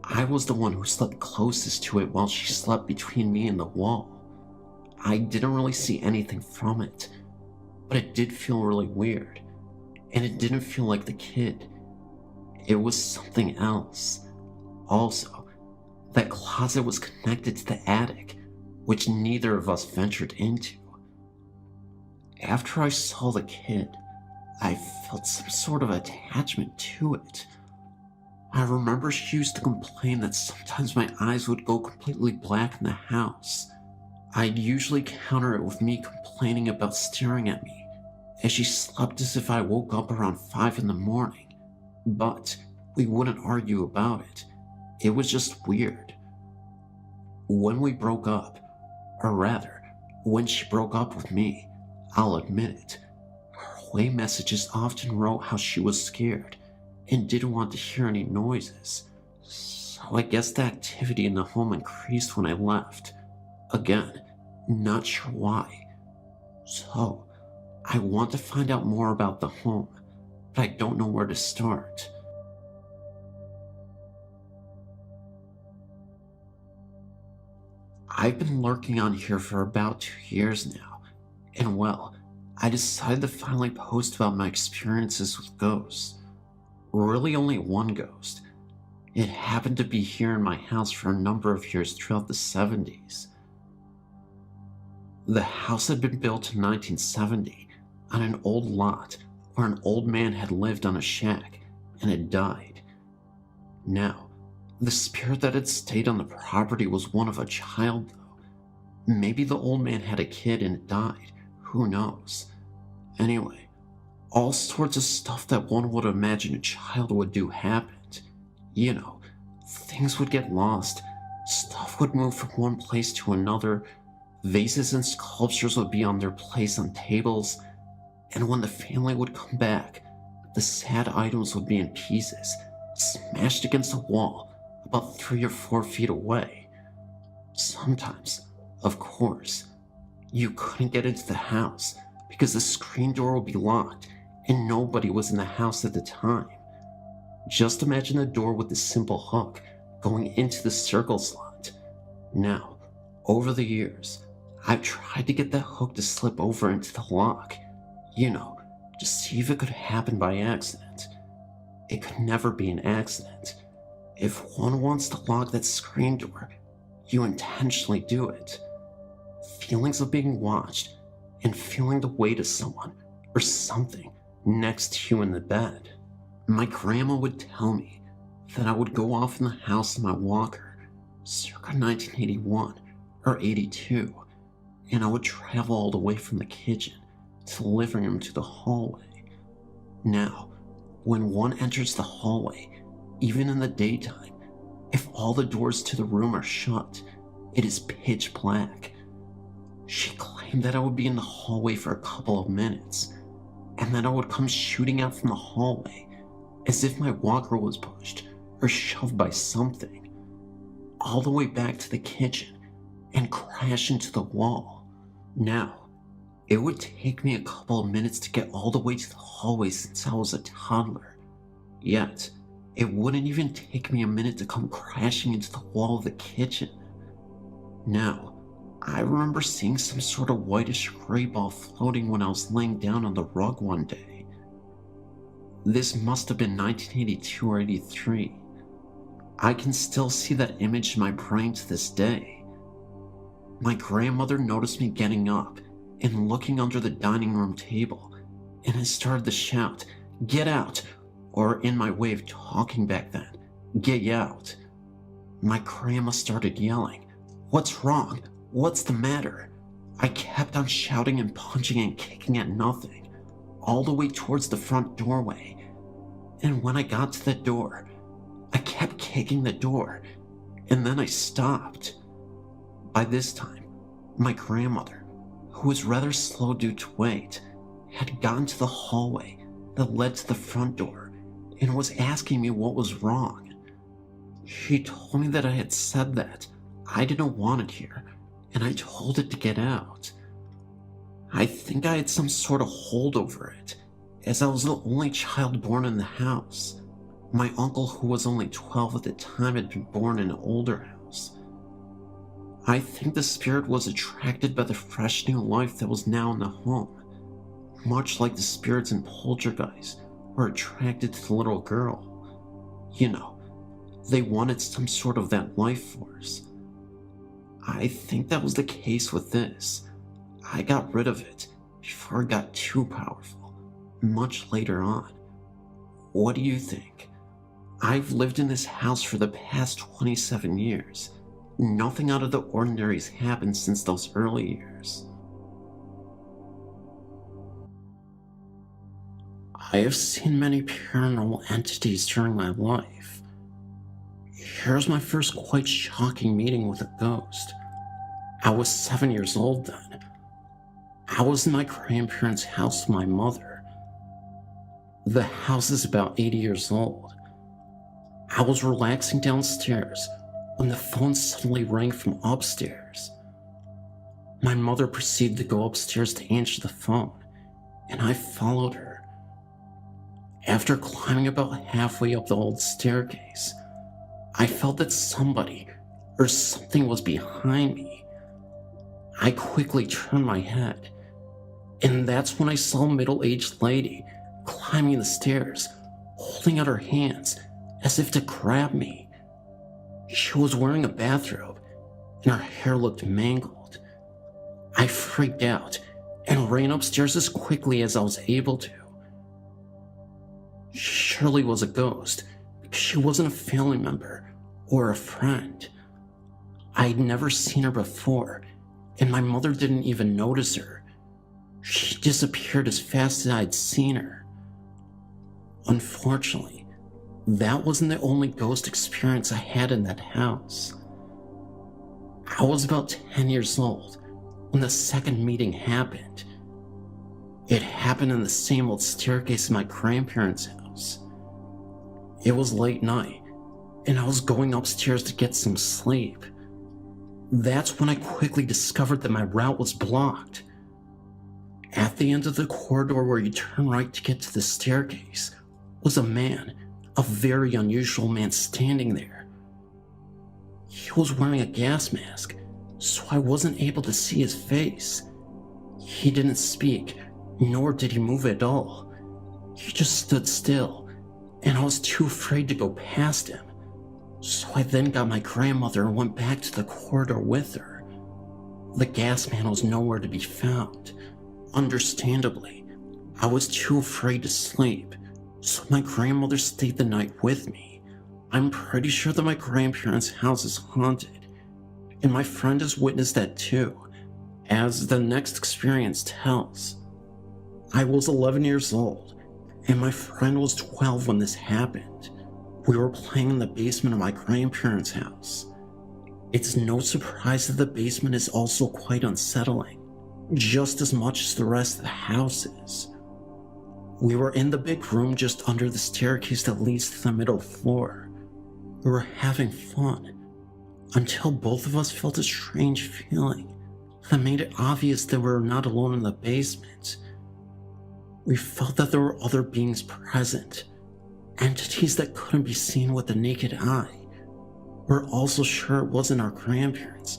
I was the one who slept closest to it while she slept between me and the wall. I didn't really see anything from it, but it did feel really weird, and it didn't feel like the kid. It was something else. Also, that closet was connected to the attic, which neither of us ventured into. After I saw the kid, I felt some sort of attachment to it. I remember she used to complain that sometimes my eyes would go completely black in the house. I'd usually counter it with me complaining about staring at me as she slept as if I woke up around 5 in the morning, but we wouldn't argue about it. It was just weird. When we broke up, or rather, when she broke up with me, I'll admit it, her away messages often wrote how she was scared and didn't want to hear any noises. So I guess the activity in the home increased when I left. Again, not sure why. So, I want to find out more about the home, but I don't know where to start. I've been lurking on here for about 2 years now, and well, I decided to finally post about my experiences with ghosts. Really only one ghost. It happened to be here in my house for a number of years throughout the 70s. The house had been built in 1970 on an old lot where an old man had lived on a shack and had died. Now, the spirit that had stayed on the property was one of a child, though. Maybe the old man had a kid and it died. Who knows? Anyway, all sorts of stuff that one would imagine a child would do happened. You know, things would get lost, stuff would move from one place to another, vases and sculptures would be on their place on tables, and when the family would come back, the sad items would be in pieces, smashed against a wall about 3 or 4 feet away. Sometimes, of course, you couldn't get into the house because the screen door would be locked and nobody was in the house at the time. Just imagine a door with a simple hook going into the circle slot. Now, over the years, I've tried to get that hook to slip over into the lock, you know, to see if it could happen by accident. It could never be an accident. If one wants to lock that screen door, you intentionally do it. Feelings of being watched and feeling the weight of someone or something next to you in the bed. My grandma would tell me that I would go off in the house in my walker circa 1981 or 82, and I would travel all the way from the kitchen to the living room to the hallway. Now, when one enters the hallway, even in the daytime, if all the doors to the room are shut, it is pitch black. She claimed that I would be in the hallway for a couple of minutes, and then I would come shooting out from the hallway as if my walker was pushed or shoved by something, all the way back to the kitchen and crash into the wall. Now, it would take me a couple of minutes to get all the way to the hallway since I was a toddler, yet it wouldn't even take me a minute to come crashing into the wall of the kitchen. Now, I remember seeing some sort of whitish gray ball floating when I was laying down on the rug one day. This must have been 1982 or 83. I can still see that image in my brain to this day. My grandmother noticed me getting up and looking under the dining room table, and had started to shout, "Get out!" or in my way of talking back then, "Get out!" My grandma started yelling, "What's wrong? What's the matter?" I kept on shouting and punching and kicking at nothing. all the way towards the front doorway. And when I got to the door, I kept kicking the door, and then I stopped. By this time, my grandmother, who was rather slow due to weight, had gotten to the hallway that led to the front door and was asking me what was wrong. She told me that I had said that I didn't want it here, and I told it to get out. I think I had some sort of hold over it, as I was the only child born in the house. My uncle, who was only 12 at the time, had been born in an older house. I think the spirit was attracted by the fresh new life that was now in the home, much like the spirits in Poltergeist were attracted to the little girl. You know, they wanted some sort of that life force. I think that was the case with this. I got rid of it before it got too powerful, much later on. What do you think? I've lived in this house for the past 27 years. Nothing out of the ordinary has happened since those early years. I have seen many paranormal entities during my life. Here's my first quite shocking meeting with a ghost. I was 7 years old then. I was in my grandparents' house with my mother. The house is about 80 years old. I was relaxing downstairs when the phone suddenly rang from upstairs. My mother proceeded to go upstairs to answer the phone, and I followed her. After climbing about halfway up the old staircase, I felt that somebody or something was behind me. I quickly turned my head, and that's when I saw a middle-aged lady climbing the stairs, holding out her hands as if to grab me. She was wearing a bathrobe, and her hair looked mangled. I freaked out and ran upstairs as quickly as I was able to. She surely was a ghost, because she wasn't a family member or a friend. I'd never seen her before, and my mother didn't even notice her. She disappeared as fast as I'd seen her. Unfortunately, that wasn't the only ghost experience I had in that house. I was about 10 years old when the second meeting happened. It happened in the same old staircase in my grandparents' house. It was late night, and I was going upstairs to get some sleep. That's when I quickly discovered that my route was blocked. At the end of the corridor where you turn right to get to the staircase was a man, a very unusual man standing there. He was wearing a gas mask, so I wasn't able to see his face. He didn't speak, nor did he move at all. He just stood still, and I was too afraid to go past him. So I then got my grandmother and went back to the corridor with her. The gas man was nowhere to be found. Understandably, I was too afraid to sleep, so my grandmother stayed the night with me. I'm pretty sure that my grandparents' house is haunted, and my friend has witnessed that too, as the next experience tells. I was 11 years old, and my friend was 12 when this happened. We were playing in the basement of my grandparents' house. It's no surprise that the basement is also quite unsettling, just as much as the rest of the house is. We were in the big room just under the staircase that leads to the middle floor. We were having fun, until both of us felt a strange feeling that made it obvious that we were not alone in the basement. We felt that there were other beings present, entities that couldn't be seen with the naked eye. We're also sure it wasn't our grandparents,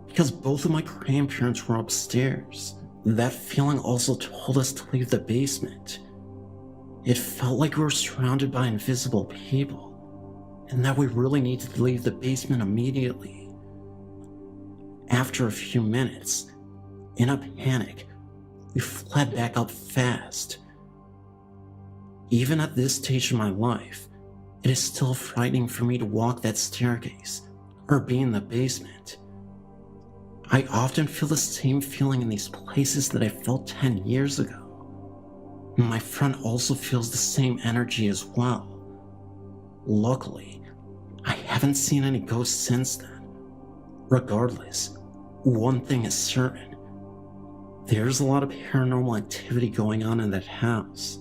because both of my grandparents were upstairs. That feeling also told us to leave the basement. It felt like we were surrounded by invisible people, and that we really needed to leave the basement immediately. After a few minutes, in a panic, we fled back up fast. Even at this stage of my life, it is still frightening for me to walk that staircase or be in the basement. I often feel the same feeling in these places that I felt 10 years ago. My friend also feels the same energy as well. Luckily, I haven't seen any ghosts since then. Regardless, one thing is certain. There's a lot of paranormal activity going on in that house,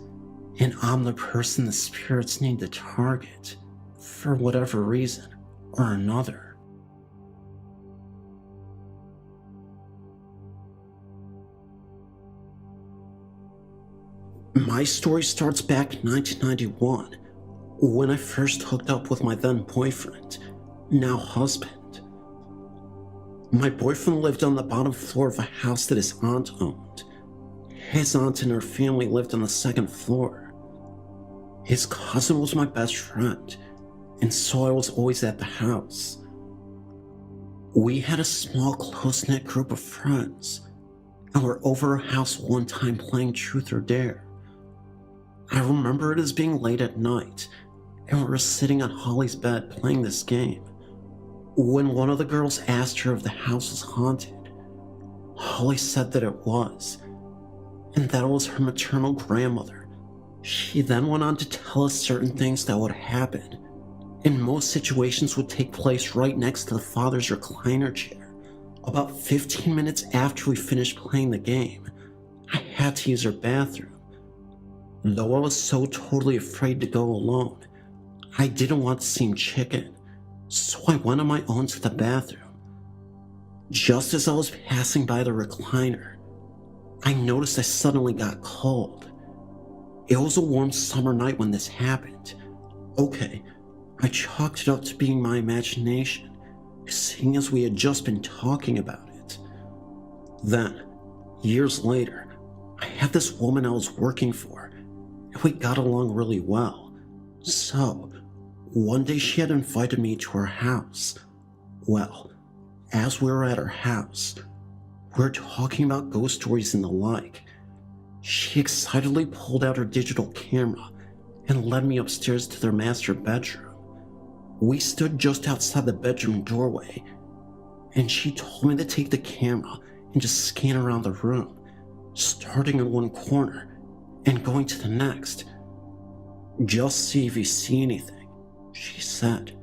and I'm the person the spirits need to target, for whatever reason or another. My story starts back in 1991, when I first hooked up with my then boyfriend, now husband. My boyfriend lived on the bottom floor of a house that his aunt owned. His aunt and her family lived on the second floor. His cousin was my best friend, and so I was always at the house. We had a small, close-knit group of friends, and were over our house one time playing Truth or Dare. I remember it as being late at night, and we were sitting on Holly's bed playing this game, when one of the girls asked her if the house was haunted. Holly said that it was, and that it was her maternal grandmother. She then went on to tell us certain things that would happen, and most situations would take place right next to the father's recliner chair. About 15 minutes after we finished playing the game, I had to use her bathroom. Though I was so totally afraid to go alone, I didn't want to seem chicken, so I went on my own to the bathroom. Just as I was passing by the recliner, I noticed I suddenly got cold. It was a warm summer night when this happened. Okay, I chalked it up to being my imagination, seeing as we had just been talking about it. Then, years later, I had this woman I was working for, and we got along really well. So, one day she had invited me to her house. Well, as we were at her house, we were talking about ghost stories and the like. She excitedly pulled out her digital camera and led me upstairs to their master bedroom. We stood just outside the bedroom doorway, and she told me to take the camera and just scan around the room, starting in one corner and going to the next. Just see if you see anything, she said.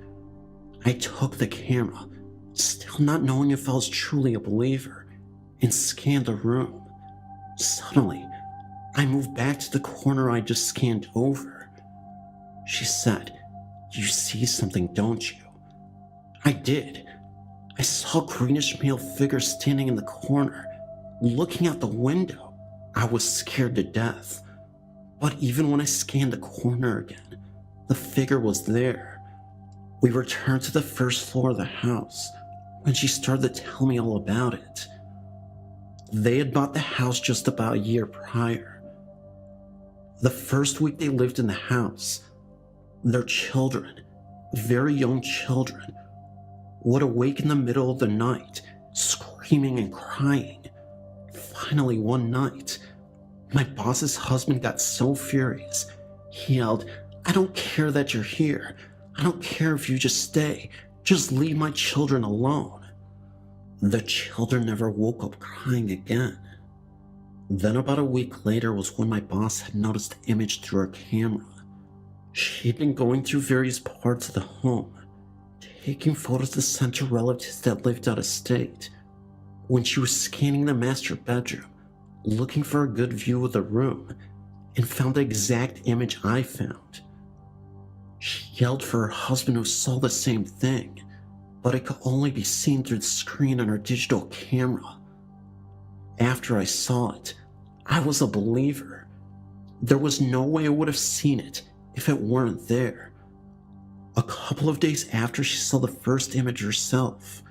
I took the camera, still not knowing if I was truly a believer, and scanned the room. Suddenly, I moved back to the corner I just scanned over. She said, "You see something, don't you?" I did. I saw a greenish male figure standing in the corner, looking out the window. I was scared to death. But even when I scanned the corner again, the figure was there. We returned to the first floor of the house when she started to tell me all about it. They had bought the house just about a year prior. The first week they lived in the house, their children, very young children, would awake in the middle of the night, screaming and crying. Finally, one night, my boss's husband got so furious, he yelled, "I don't care that you're here. I don't care if you just stay. Just leave my children alone." The children never woke up crying again. Then about a week later was when my boss had noticed the image through her camera. She'd been going through various parts of the home, taking photos to send to relatives that lived out of state. When she was scanning the master bedroom, looking for a good view of the room, and found the exact image I found. She yelled for her husband, who saw the same thing, but it could only be seen through the screen on her digital camera. After I saw it, I was a believer. There was no way I would have seen it if it weren't there. A couple of days after she saw the first image herself,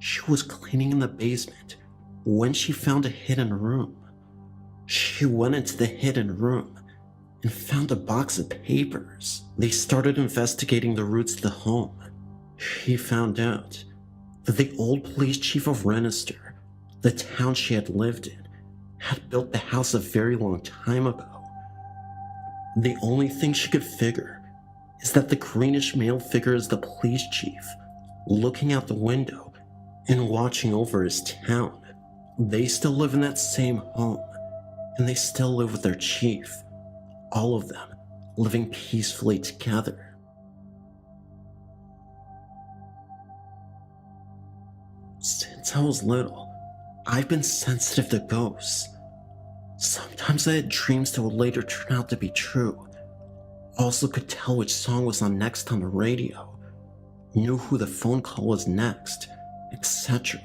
she was cleaning in the basement when she found a hidden room. She went into the hidden room and found a box of papers. They started investigating the roots of the home. She found out that the old police chief of Rennister, the town she had lived in, had built the house a very long time ago. The only thing she could figure is that the greenish male figure is the police chief, looking out the window and watching over his town. They still live in that same home, and they still live with their chief, all of them living peacefully together. Since I was little, I've been sensitive to ghosts. Sometimes I had dreams that would later turn out to be true. Also could tell which song was on next on the radio, knew who the phone call was next, etc.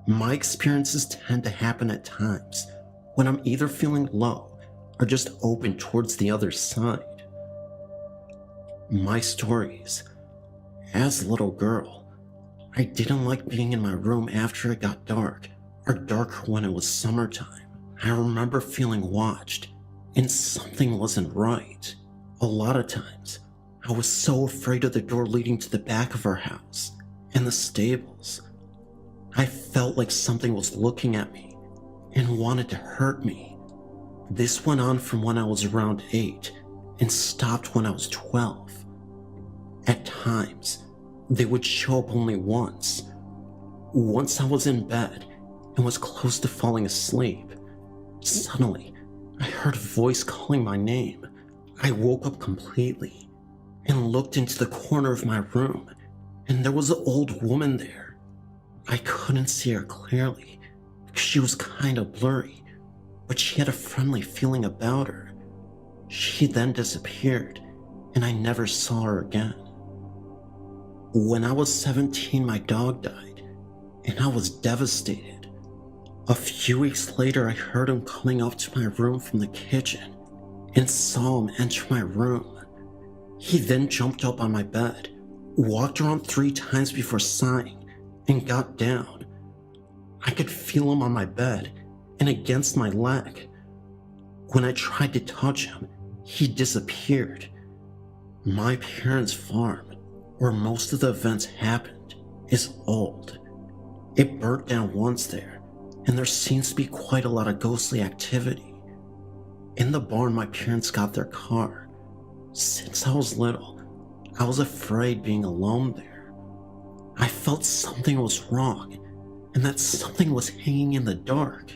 My experiences tend to happen at times when I'm either feeling low or just open towards the other side. My stories. As a little girl, I didn't like being in my room after it got dark, or darker when it was summertime. I remember feeling watched, and something wasn't right. A lot of times, I was so afraid of the door leading to the back of our house and the stables. I felt like something was looking at me and wanted to hurt me. This went on from when I was around 8 and stopped when I was 12. At times, they would show up only once. Once I was in bed and was close to falling asleep. Suddenly, I heard a voice calling my name. I woke up completely and looked into the corner of my room, and there was an old woman there. I couldn't see her clearly because she was kind of blurry, but she had a friendly feeling about her. She then disappeared, and I never saw her again. When I was 17, my dog died, and I was devastated. A few weeks later, I heard him coming up to my room from the kitchen and saw him enter my room. He then jumped up on my bed, walked around 3 times before sighing, and got down. I could feel him on my bed and against my leg. When I tried to touch him, he disappeared. My parents' farm, where most of the events happened, is old. It burnt down once there, and there seems to be quite a lot of ghostly activity. In the barn, my parents got their car. Since I was little, I was afraid being alone there. I felt something was wrong, and that something was hanging in the dark.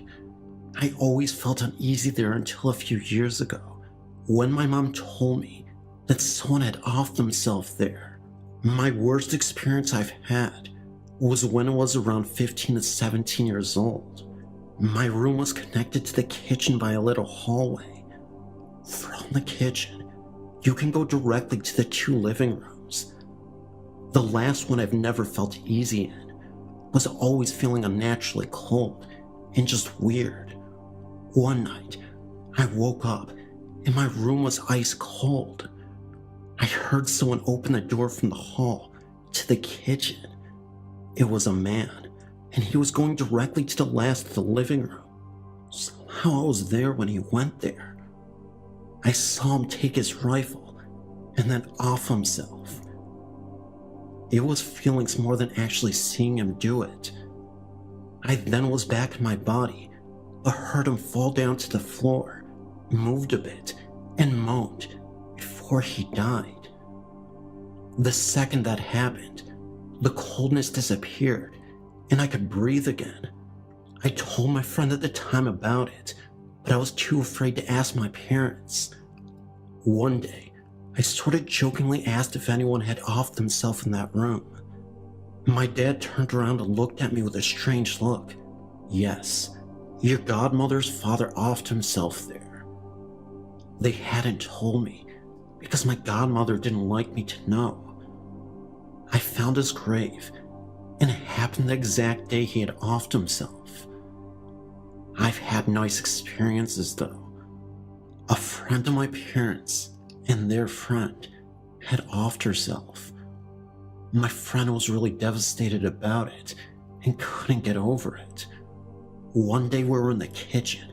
I always felt uneasy there until a few years ago, when my mom told me that someone had offed themselves there. My worst experience I've had was when I was around 15 to 17 years old. My room was connected to the kitchen by a little hallway. From the kitchen, you can go directly to the 2 living rooms. The last one I've never felt easy in was always feeling unnaturally cold and just weird. One night, I woke up and my room was ice cold. I heard someone open the door from the hall to the kitchen. It was a man, and he was going directly to the last of the living room. Somehow I was there when he went there. I saw him take his rifle and then off himself. It was feelings more than actually seeing him do it. I then was back in my body, but heard him fall down to the floor, moved a bit, and moaned before he died. The second that happened, the coldness disappeared and I could breathe again. I told my friend at the time about it, but I was too afraid to ask my parents. One day, I sort of jokingly asked if anyone had offed themselves in that room. My dad turned around and looked at me with a strange look. Yes, your godmother's father offed himself there. They hadn't told me because my godmother didn't like me to know. I found his grave, and it happened the exact day he had offed himself. I've had nice experiences though. A friend of my parents and their friend had offed herself. My friend was really devastated about it and couldn't get over it. One day we were in the kitchen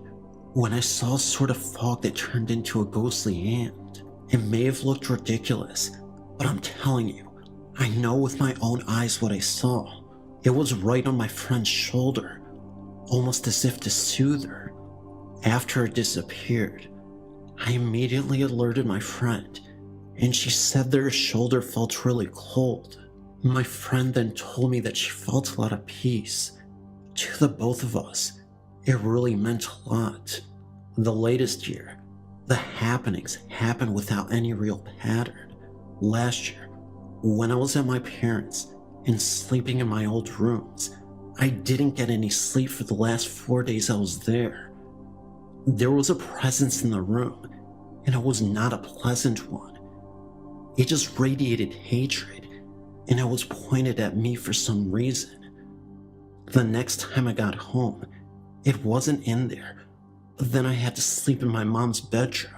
when I saw a sort of fog that turned into a ghostly hand. It may have looked ridiculous, but I'm telling you, I know with my own eyes what I saw. It was right on my friend's shoulder, almost as if to soothe her. After it disappeared, I immediately alerted my friend, and she said that her shoulder felt really cold. My friend then told me that she felt a lot of peace. To the both of us, it really meant a lot. The latest year, The happenings happen without any real pattern. Last year, when I was at my parents' and sleeping in my old rooms, I didn't get any sleep for the last 4 days I was there. There was a presence in the room, and it was not a pleasant one. It just radiated hatred, and it was pointed at me for some reason. The next time I got home, it wasn't in there, but then I had to sleep in my mom's bedroom.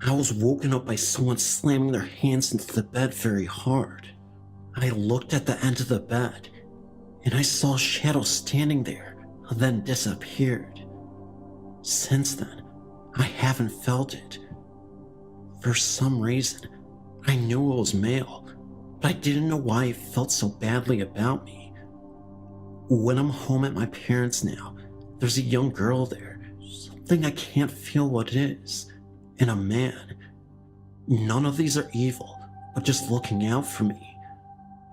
I was woken up by someone slamming their hands into the bed very hard. I looked at the end of the bed, and I saw a shadow standing there, then disappeared. Since then, I haven't felt it. For some reason, I knew it was male, but I didn't know why it felt so badly about me. When I'm home at my parents' now, there's a young girl there, something I can't feel what it is, and a man. None of these are evil, but just looking out for me.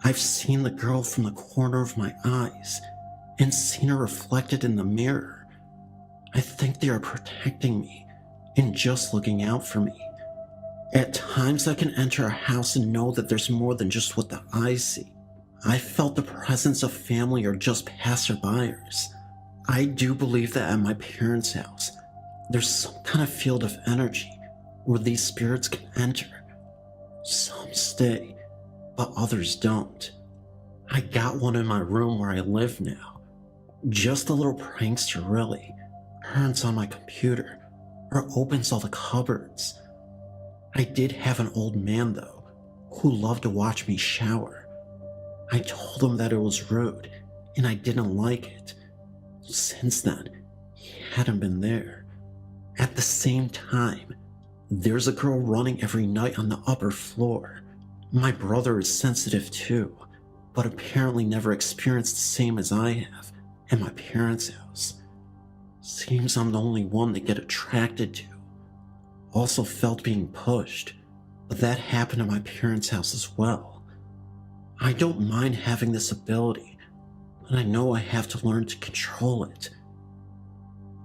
I've seen the girl from the corner of my eyes, and seen her reflected in the mirror. I think they are protecting me, and just looking out for me. At times I can enter a house and know that there's more than just what the eyes see. I felt the presence of family or just passerbyers. I do believe that at my parents' house, there's some kind of field of energy where these spirits can enter. Some stay, but others don't. I got one in my room where I live now. Just a little prankster, really. Turns on my computer, or opens all the cupboards. I did have an old man, though, who loved to watch me shower. I told him that it was rude, and I didn't like it. Since then, he hadn't been there. At the same time, there's a girl running every night on the upper floor. My brother is sensitive too, but apparently never experienced the same as I have at my parents' house. Seems I'm the only one they get attracted to. Also felt being pushed, but that happened at my parents' house as well. I don't mind having this ability, but I know I have to learn to control it.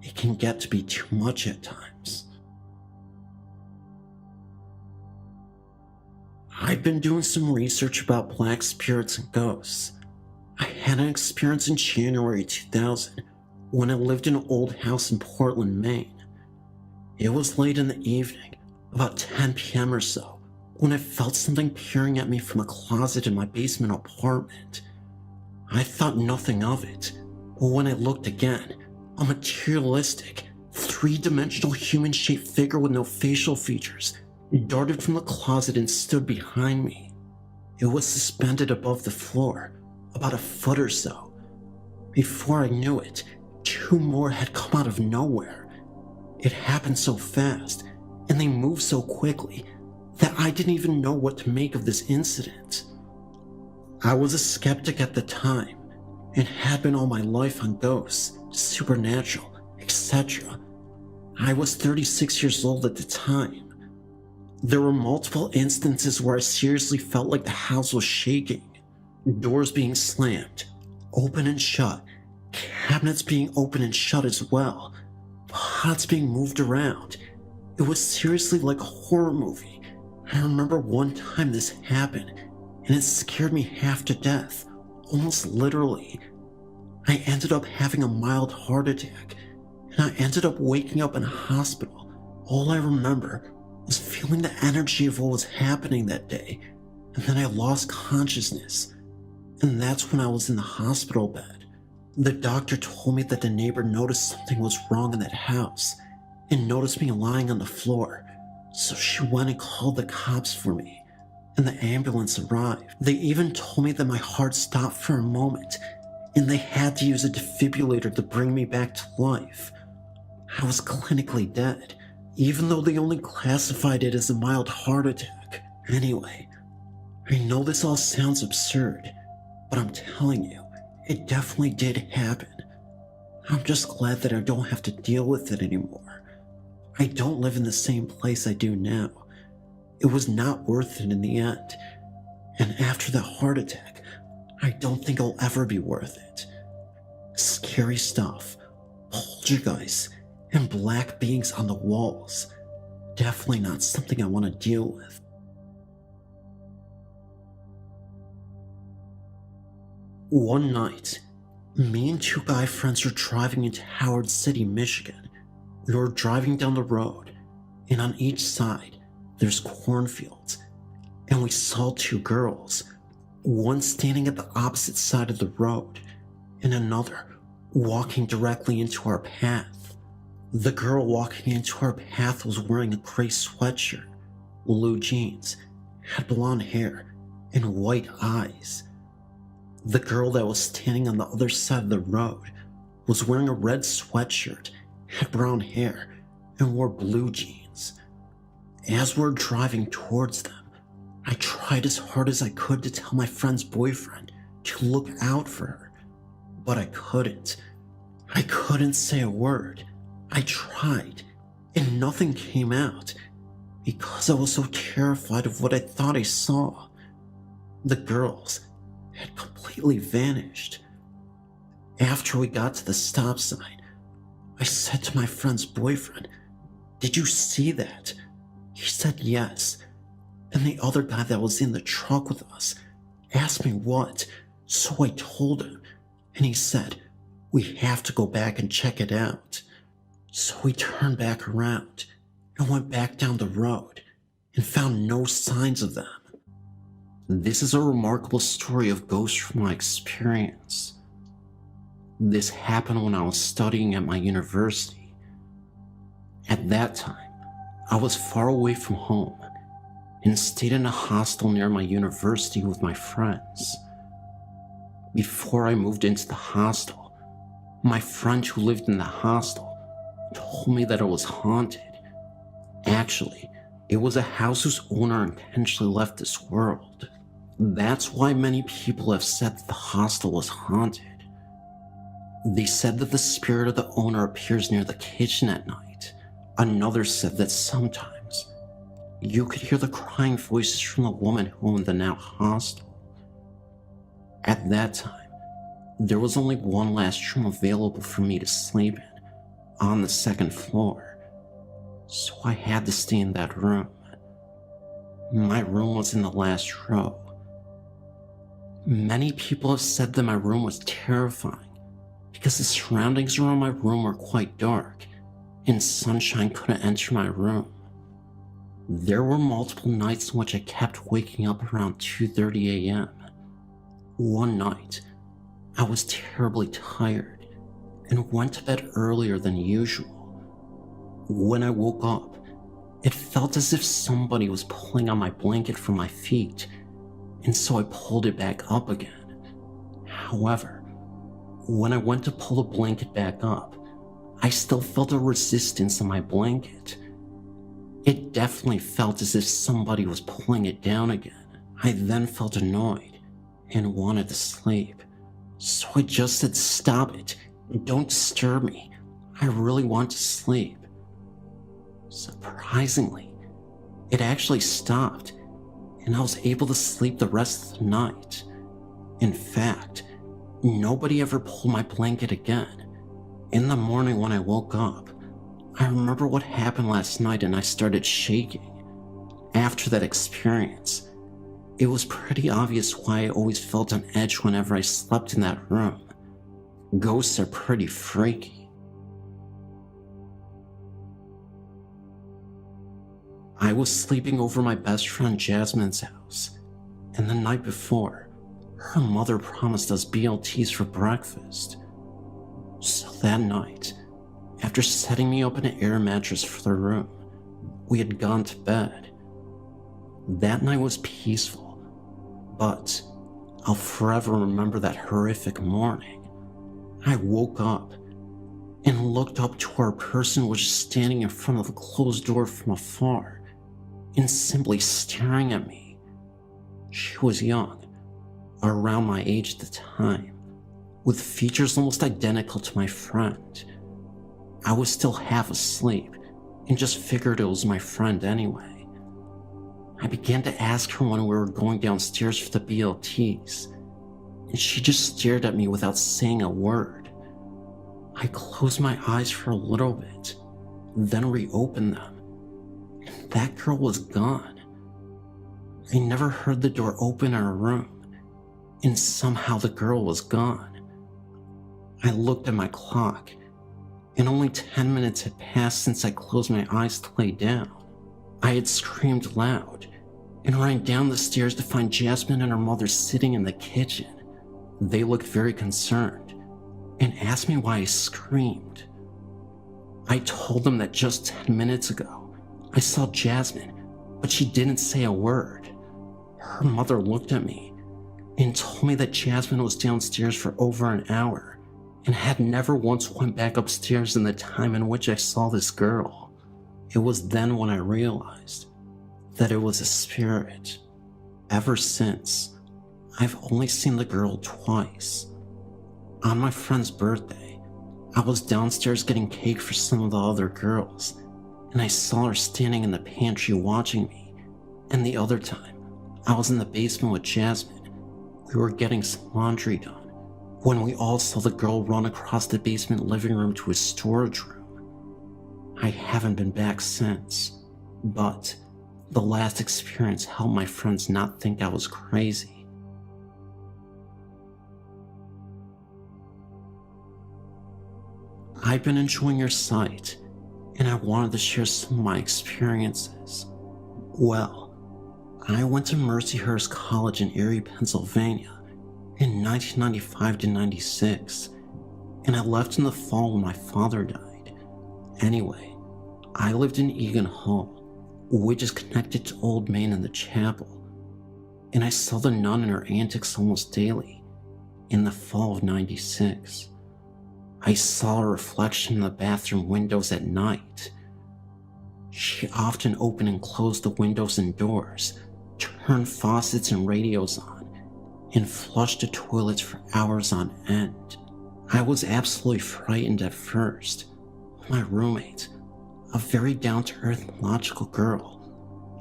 It can get to be too much at times. I've been doing some research about black spirits and ghosts. I had an experience in January 2000 when I lived in an old house in Portland, Maine. It was late in the evening, about 10 p.m. or so, when I felt something peering at me from a closet in my basement apartment. I thought nothing of it, but when I looked again, a materialistic, three-dimensional human-shaped figure with no facial features darted from the closet and stood behind me. It was suspended above the floor, about a foot or so. Before I knew it, two more had come out of nowhere. It happened so fast, and they moved so quickly, that I didn't even know what to make of this incident. I was a skeptic at the time, and had been all my life on ghosts, supernatural, etc. I was 36 years old at the time. There were multiple instances where I seriously felt like the house was shaking. Doors being slammed, open and shut, cabinets being open and shut as well, pots being moved around. It was seriously like a horror movie. I remember one time this happened, and it scared me half to death, almost literally. I ended up having a mild heart attack, and I ended up waking up in a hospital. All I remember was feeling the energy of what was happening that day, and then I lost consciousness. And that's when I was in the hospital bed. The doctor told me that the neighbor noticed something was wrong in that house, and noticed me lying on the floor, so she went and called the cops for me, and the ambulance arrived. They even told me that my heart stopped for a moment, and they had to use a defibrillator to bring me back to life. I was clinically dead, even though they only classified it as a mild heart attack. Anyway, I know this all sounds absurd, but I'm telling you, it definitely did happen. I'm just glad that I don't have to deal with it anymore. I don't live in the same place I do now. It was not worth it in the end. And after that heart attack, I don't think it'll ever be worth it. Scary stuff, poltergeists, and black beings on the walls. definitely not something I want to deal with. One night, me and two guy friends were driving into Howard City, Michigan. We were driving down the road, and on each side, there's cornfields, and we saw two girls, one standing at the opposite side of the road, and another walking directly into our path. The girl walking into our path was wearing a gray sweatshirt, blue jeans, had blonde hair, and white eyes. The girl that was standing on the other side of the road was wearing a red sweatshirt, had brown hair, and wore blue jeans. As we're driving towards them, I tried as hard as I could to tell my friend's boyfriend to look out for her, but I couldn't. I couldn't say a word. I tried, and nothing came out because I was so terrified of what I thought I saw. The girls had completely vanished. After we got to the stop sign, I said to my friend's boyfriend, "Did you see that?" He said yes, and the other guy that was in the truck with us asked me what, so I told him, and he said, "We have to go back and check it out." So we turned back around and went back down the road and found no signs of them. This is a remarkable story of ghosts from my experience. This happened when I was studying at my university. At that time, I was far away from home and stayed in a hostel near my university with my friends. Before I moved into the hostel, my friend who lived in the hostel told me that it was haunted. Actually, it was a house whose owner intentionally left this world. That's why many people have said that the hostel was haunted. They said that the spirit of the owner appears near the kitchen at night. Another said that sometimes you could hear the crying voices from the woman who owned the now hostel. At that time, there was only one last room available for me to sleep in, on the second floor, so I had to stay in that room. My room was in the last row. Many people have said that my room was terrifying because the surroundings around my room were quite dark and sunshine couldn't enter my room. There were multiple nights in which I kept waking up around 2:30 a.m. One night, I was terribly tired and went to bed earlier than usual. When I woke up, it felt as if somebody was pulling on my blanket from my feet, and so I pulled it back up again. However, when I went to pull the blanket back up, I still felt a resistance on my blanket. It definitely felt as if somebody was pulling it down again. I then felt annoyed and wanted to sleep, so I just said, "Stop it, don't disturb me, I really want to sleep." Surprisingly, it actually stopped, and I was able to sleep the rest of the night. In fact, nobody ever pulled my blanket again. In the morning when I woke up, I remember what happened last night and I started shaking. After that experience, it was pretty obvious why I always felt on edge whenever I slept in that room. Ghosts are pretty freaky. I was sleeping over my best friend Jasmine's house, and the night before, her mother promised us BLTs for breakfast. So that night, after setting me up in an air mattress for the room, we had gone to bed. That night was peaceful, but I'll forever remember that horrific morning. I woke up and looked up to where a person was just standing in front of the closed door from afar and simply staring at me. She was young, around my age at the time, with features almost identical to my friend. I was still half asleep and just figured it was my friend anyway. I began to ask her when we were going downstairs for the BLTs, and she just stared at me without saying a word. I closed my eyes for a little bit, then reopened them, and that girl was gone. I never heard the door open in her room, and somehow the girl was gone. I looked at my clock, and only 10 minutes had passed since I closed my eyes to lay down. I had screamed loud and ran down the stairs to find Jasmine and her mother sitting in the kitchen. They looked very concerned and asked me why I screamed. I told them that just 10 minutes ago I saw Jasmine, but she didn't say a word. Her mother looked at me and told me that Jasmine was downstairs for over an hour and had never once went back upstairs in the time in which I saw this girl. It was then when I realized that it was a spirit. Ever since, I've only seen the girl twice. On my friend's birthday, I was downstairs getting cake for some of the other girls, and I saw her standing in the pantry watching me. And the other time, I was in the basement with Jasmine. We were getting some laundry done when we all saw the girl run across the basement living room to a storage room. I haven't been back since, but the last experience helped my friends not think I was crazy. I've been enjoying your site, and I wanted to share some of my experiences. Well, I went to Mercyhurst College in Erie, Pennsylvania in 1995 to 96, and I left in the fall when my father died. Anyway, I lived in Egan Hall, which is connected to Old Main and the chapel, and I saw the nun and her antics almost daily. In the fall of 96, I saw a reflection in the bathroom windows at night. She often opened and closed the windows and doors, turned faucets and radios on, and flushed the toilets for hours on end. I was absolutely frightened at first. My roommate, a very down-to-earth, logical girl,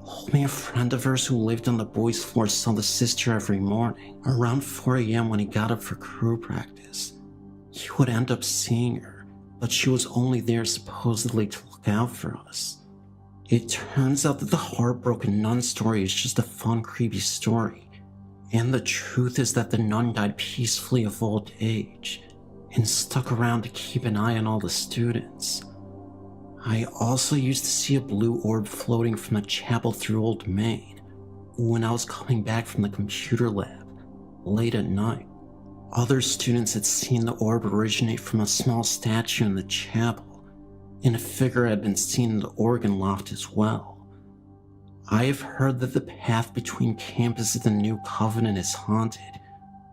told me a friend of hers who lived on the boys' floor saw the sister every morning, around 4 a.m. when he got up for crew practice. He would end up seeing her, but she was only there supposedly to look out for us. It turns out that the heartbroken nun story is just a fun, creepy story, and the truth is that the nun died peacefully of old age and stuck around to keep an eye on all the students. I also used to see a blue orb floating from the chapel through Old Main when I was coming back from the computer lab late at night. Other students had seen the orb originate from a small statue in the chapel, and a figure had been seen in the organ loft as well. I have heard that the path between campus and the New Covenant is haunted,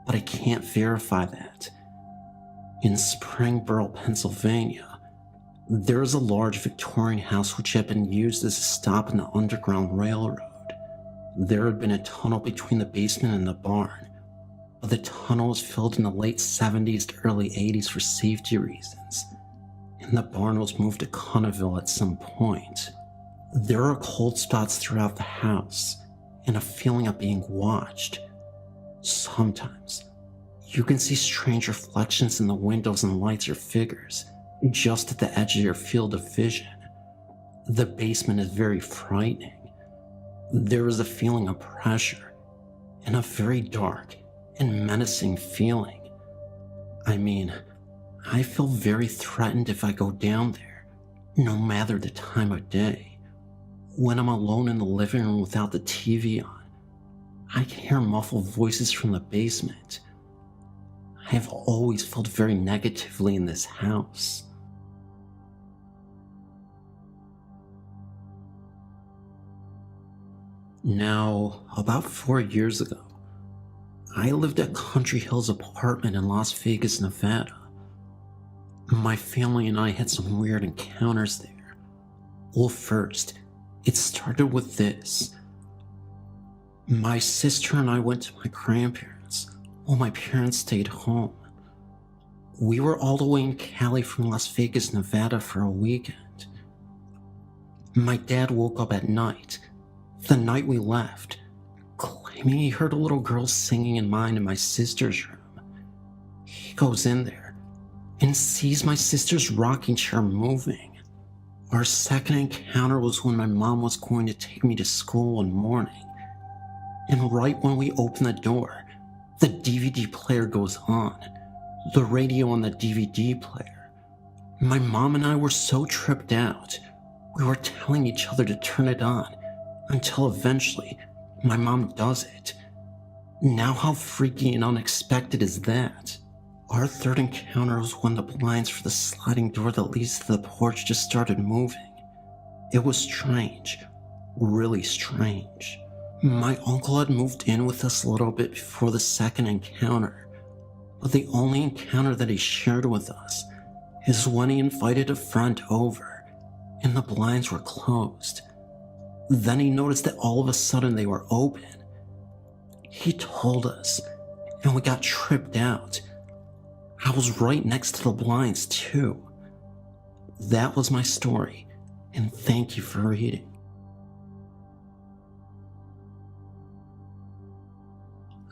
but I can't verify that. In Springboro, Pennsylvania, there is a large Victorian house which had been used as a stop in the Underground Railroad. There had been a tunnel between the basement and the barn, but the tunnel was filled in the late 70s to early 80s for safety reasons, and the barn was moved to Cunnaville at some point. There are cold spots throughout the house, and a feeling of being watched. Sometimes, you can see strange reflections in the windows and lights or figures, just at the edge of your field of vision. The basement is very frightening. There is a feeling of pressure, and a very dark and menacing feeling. I mean, I feel very threatened if I go down there, no matter the time of day. When I'm alone in the living room without the TV on, I can hear muffled voices from the basement. I have always felt very negatively in this house. Now, about 4 years ago, I lived at Country Hills apartment in Las Vegas, Nevada. My family and I had some weird encounters there. Well, first, it started with this. My sister and I went to my grandparents while my parents stayed home. We were all the way in Cali from Las Vegas, Nevada for a weekend. My dad woke up at night, the night we left, claiming he heard a little girl singing in mine and my sister's room. He goes in there and sees my sister's rocking chair moving. Our second encounter was when my mom was going to take me to school one morning. And right when we open the door, the DVD player goes on. The radio on the DVD player. My mom and I were so tripped out, we were telling each other to turn it on, until eventually, my mom does it. Now how freaky and unexpected is that? Our third encounter was when the blinds for the sliding door that leads to the porch just started moving. It was strange, really strange. My uncle had moved in with us a little bit before the second encounter, but the only encounter that he shared with us is when he invited a friend over and the blinds were closed. Then he noticed that all of a sudden they were open. He told us, and we got tripped out. I was right next to the blinds too. That was my story, and thank you for reading.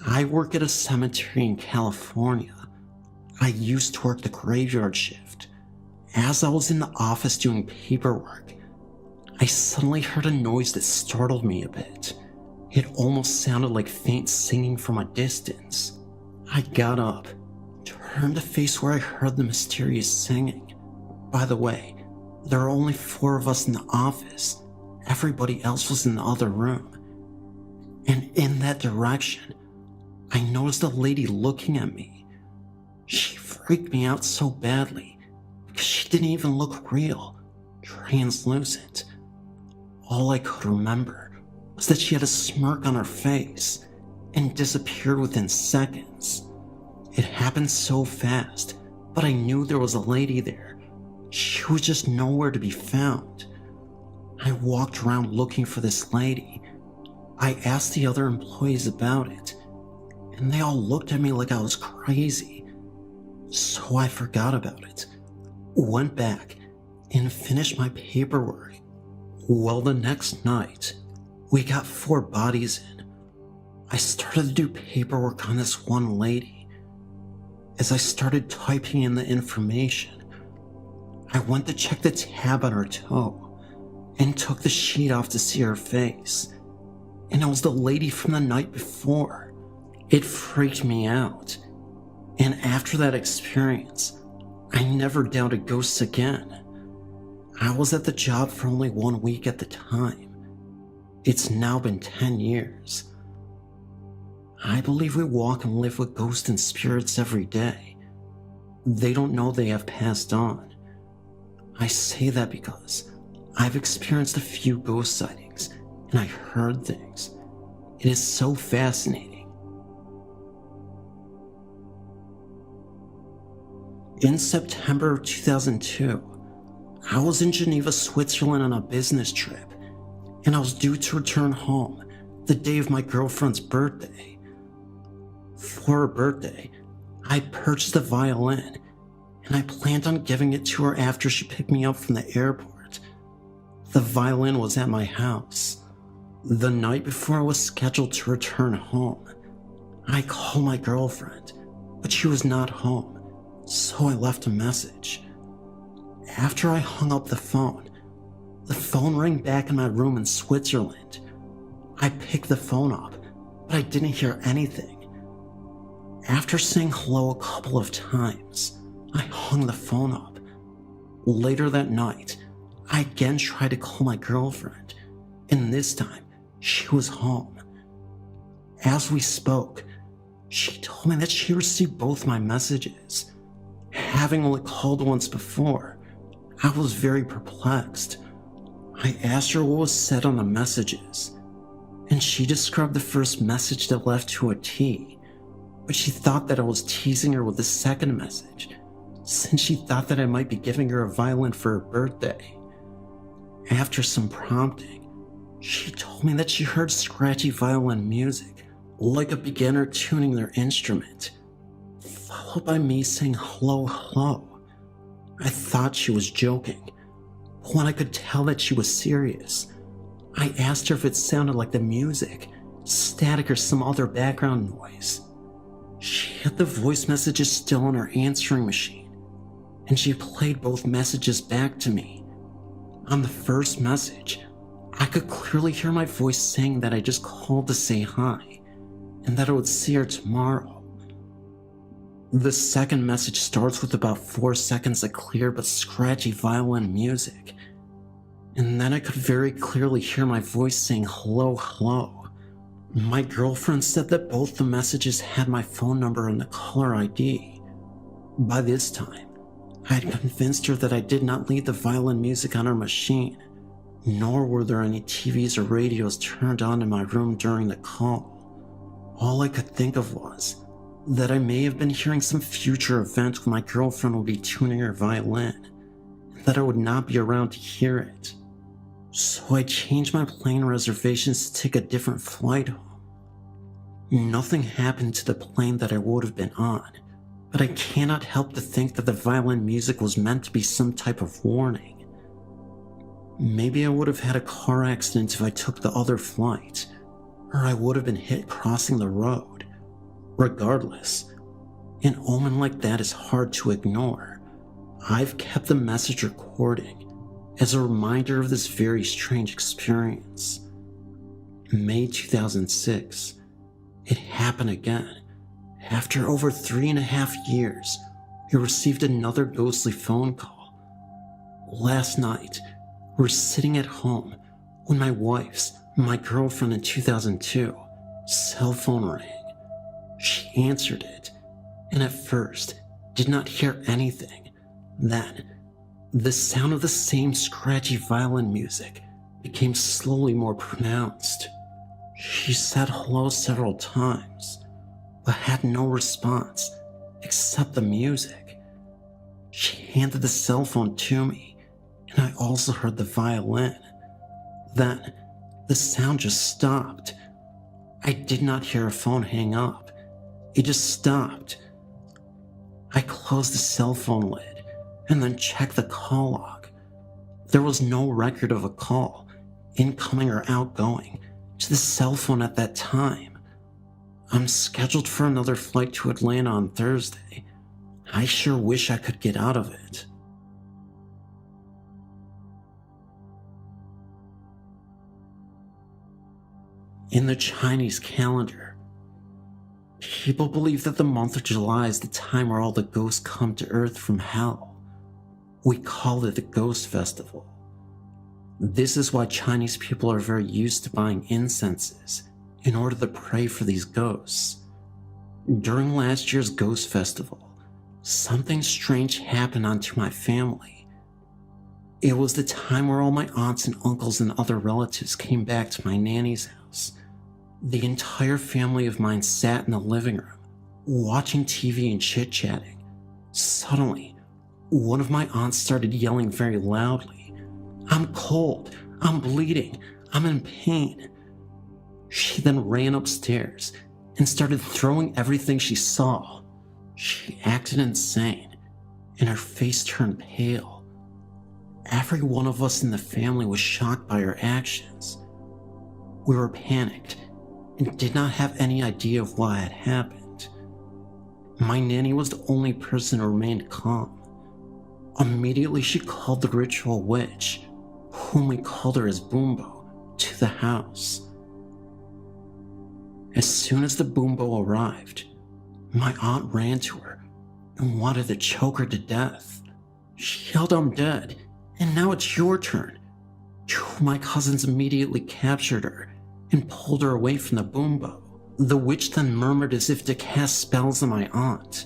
I work at a cemetery in California. I used to work the graveyard shift. As I was in the office doing paperwork, I suddenly heard a noise that startled me a bit. It almost sounded like faint singing from a distance. I got up, turned to face where I heard the mysterious singing. By the way, there are only 4 of us in the office. Everybody else was in the other room. And in that direction, I noticed a lady looking at me. She freaked me out so badly because she didn't even look real, translucent. All I could remember was that she had a smirk on her face and disappeared within seconds. It happened so fast, but I knew there was a lady there. She was just nowhere to be found. I walked around looking for this lady. I asked the other employees about it, and they all looked at me like I was crazy. So I forgot about it, went back, and finished my paperwork. Well, the next night, we got 4 bodies in. I started to do paperwork on this one lady. As I started typing in the information, I went to check the tab on her toe and took the sheet off to see her face. And it was the lady from the night before. It freaked me out. And after that experience, I never doubted ghosts again. I was at the job for only 1 week at the time. It's now been 10 years. I believe we walk and live with ghosts and spirits every day. They don't know they have passed on. I say that because I've experienced a few ghost sightings and I heard things. It is so fascinating. In September of 2002, I was in Geneva, Switzerland on a business trip, and I was due to return home the day of my girlfriend's birthday. For her birthday, I purchased a violin, and I planned on giving it to her after she picked me up from the airport. The violin was at my house. The night before I was scheduled to return home, I called my girlfriend, but she was not home, so I left a message. After I hung up the phone rang back in my room in Switzerland. I picked the phone up, but I didn't hear anything. After saying hello a couple of times, I hung the phone up. Later that night, I again tried to call my girlfriend, and this time, she was home. As we spoke, she told me that she received both my messages. Having only called once before, I was very perplexed. I asked her what was said on the messages, and she described the first message that left to a T, but she thought that I was teasing her with the second message, since she thought that I might be giving her a violin for her birthday. After some prompting, she told me that she heard scratchy violin music, like a beginner tuning their instrument, followed by me saying hello, hello. I thought she was joking, but when I could tell that she was serious, I asked her if it sounded like the music, static, or some other background noise. She had the voice messages still on her answering machine, and she played both messages back to me. On the first message, I could clearly hear my voice saying that I just called to say hi, and that I would see her tomorrow. The second message starts with about 4 seconds of clear but scratchy violin music, and then I could very clearly hear my voice saying hello, hello. My girlfriend said that both the messages had my phone number and the caller ID. By this time, I had convinced her that I did not leave the violin music on her machine, nor were there any TVs or radios turned on in my room during the call. All I could think of was that I may have been hearing some future event when my girlfriend would be tuning her violin, and that I would not be around to hear it. So I changed my plane reservations to take a different flight home. Nothing happened to the plane that I would have been on, but I cannot help to think that the violin music was meant to be some type of warning. Maybe I would have had a car accident if I took the other flight, or I would have been hit crossing the road. Regardless, an omen like that is hard to ignore. I've kept the message recording as a reminder of this very strange experience. In May 2006, it happened again. After over 3.5 years, we received another ghostly phone call. Last night, we were sitting at home when my wife's, my girlfriend in 2002, cell phone rang. She answered it, and at first did not hear anything. Then, the sound of the same scratchy violin music became slowly more pronounced. She said hello several times, but had no response except the music. She handed the cell phone to me, and I also heard the violin. Then, the sound just stopped. I did not hear her phone hang up. It just stopped. I closed the cell phone lid and then checked the call log. There was no record of a call, incoming or outgoing, to the cell phone at that time. I'm scheduled for another flight to Atlanta on Thursday. I sure wish I could get out of it. In the Chinese calendar, people believe that the month of July is the time where all the ghosts come to Earth from hell. We call it the Ghost Festival. This is why Chinese people are very used to buying incenses in order to pray for these ghosts. During last year's Ghost Festival, something strange happened onto my family. It was the time where all my aunts and uncles and other relatives came back to my nanny's house. The entire family of mine sat in the living room, watching TV and chit-chatting. Suddenly, one of my aunts started yelling very loudly, "I'm cold, I'm bleeding, I'm in pain." She then ran upstairs and started throwing everything she saw. She acted insane, and her face turned pale. Every one of us in the family was shocked by her actions. We were panicked and did not have any idea of what had happened. My nanny was the only person who remained calm. Immediately she called the ritual witch, whom we called her as Boombo, to the house. As soon as the Boombo arrived, my aunt ran to her and wanted to choke her to death. She yelled, "I'm dead, and now it's your turn." Two of my cousins immediately captured her and pulled her away from the Boombo. The witch then murmured as if to cast spells on my aunt.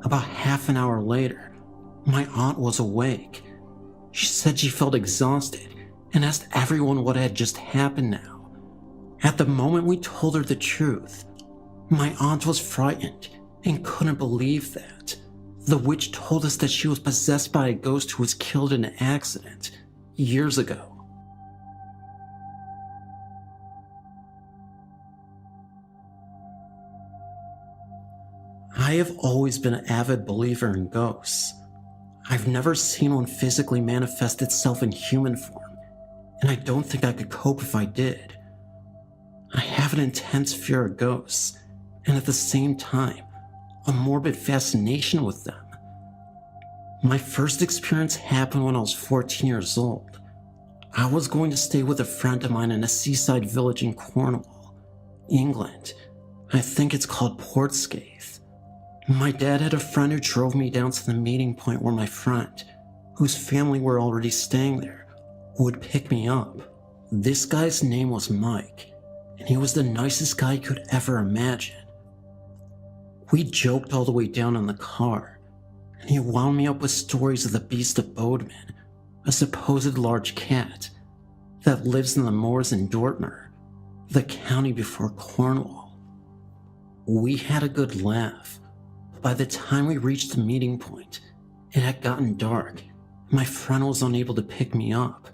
About half an hour later, my aunt was awake. She said she felt exhausted and asked everyone what had just happened now. At the moment we told her the truth, my aunt was frightened and couldn't believe that. The witch told us that she was possessed by a ghost who was killed in an accident years ago. I have always been an avid believer in ghosts. I've never seen one physically manifest itself in human form, and I don't think I could cope if I did. I have an intense fear of ghosts, and at the same time, a morbid fascination with them. My first experience happened when I was 14 years old. I was going to stay with a friend of mine in a seaside village in Cornwall, England. I think it's called Portscape. My dad had a friend who drove me down to the meeting point where my friend, whose family were already staying there, would pick me up. This guy's name was Mike, and he was the nicest guy you could ever imagine. We joked all the way down in the car, and he wound me up with stories of the Beast of Bodmin, a supposed large cat that lives in the moors in Dortmund, the county before Cornwall. We had a good laugh. By the time we reached the meeting point, it had gotten dark, and my friend was unable to pick me up.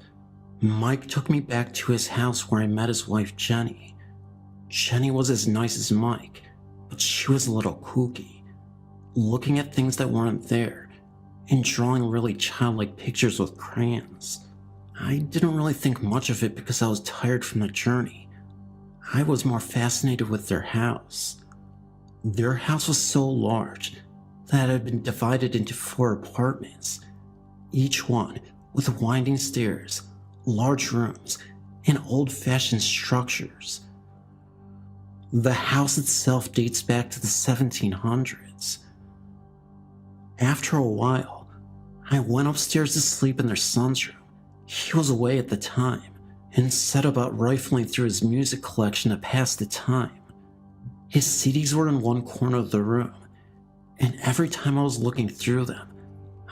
Mike took me back to his house where I met his wife, Jenny. Jenny was as nice as Mike, but she was a little kooky, looking at things that weren't there and drawing really childlike pictures with crayons. I didn't really think much of it because I was tired from the journey. I was more fascinated with their house. Their house was so large that it had been divided into 4 apartments, each one with winding stairs, large rooms, and old-fashioned structures. The house itself dates back to the 1700s. After a while, I went upstairs to sleep in their son's room. He was away at the time and set about rifling through his music collection to pass the time. His CDs were in one corner of the room, and every time I was looking through them,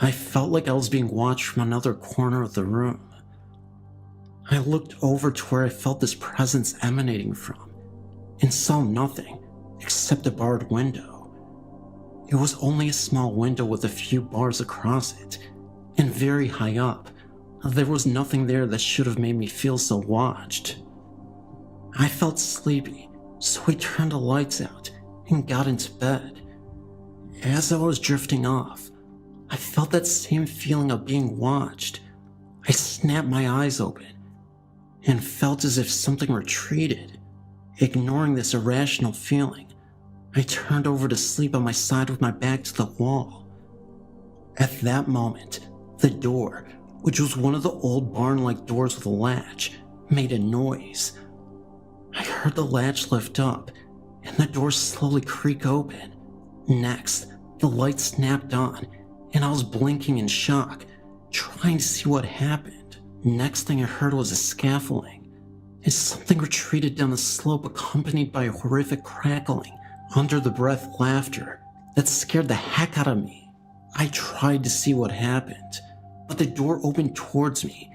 I felt like I was being watched from another corner of the room. I looked over to where I felt this presence emanating from, and saw nothing except a barred window. It was only a small window with a few bars across it, and very high up. There was nothing there that should have made me feel so watched. I felt sleepy, so I turned the lights out and got into bed. As I was drifting off, I felt that same feeling of being watched. I snapped my eyes open and felt as if something retreated. Ignoring this irrational feeling, I turned over to sleep on my side with my back to the wall. At that moment, the door, which was one of the old barn-like doors with a latch, made a noise. I heard the latch lift up, and the door slowly creak open. Next, the light snapped on, and I was blinking in shock, trying to see what happened. Next thing I heard was a scuffling, as something retreated down the slope accompanied by a horrific crackling, under-the-breath laughter that scared the heck out of me. I tried to see what happened, but the door opened towards me,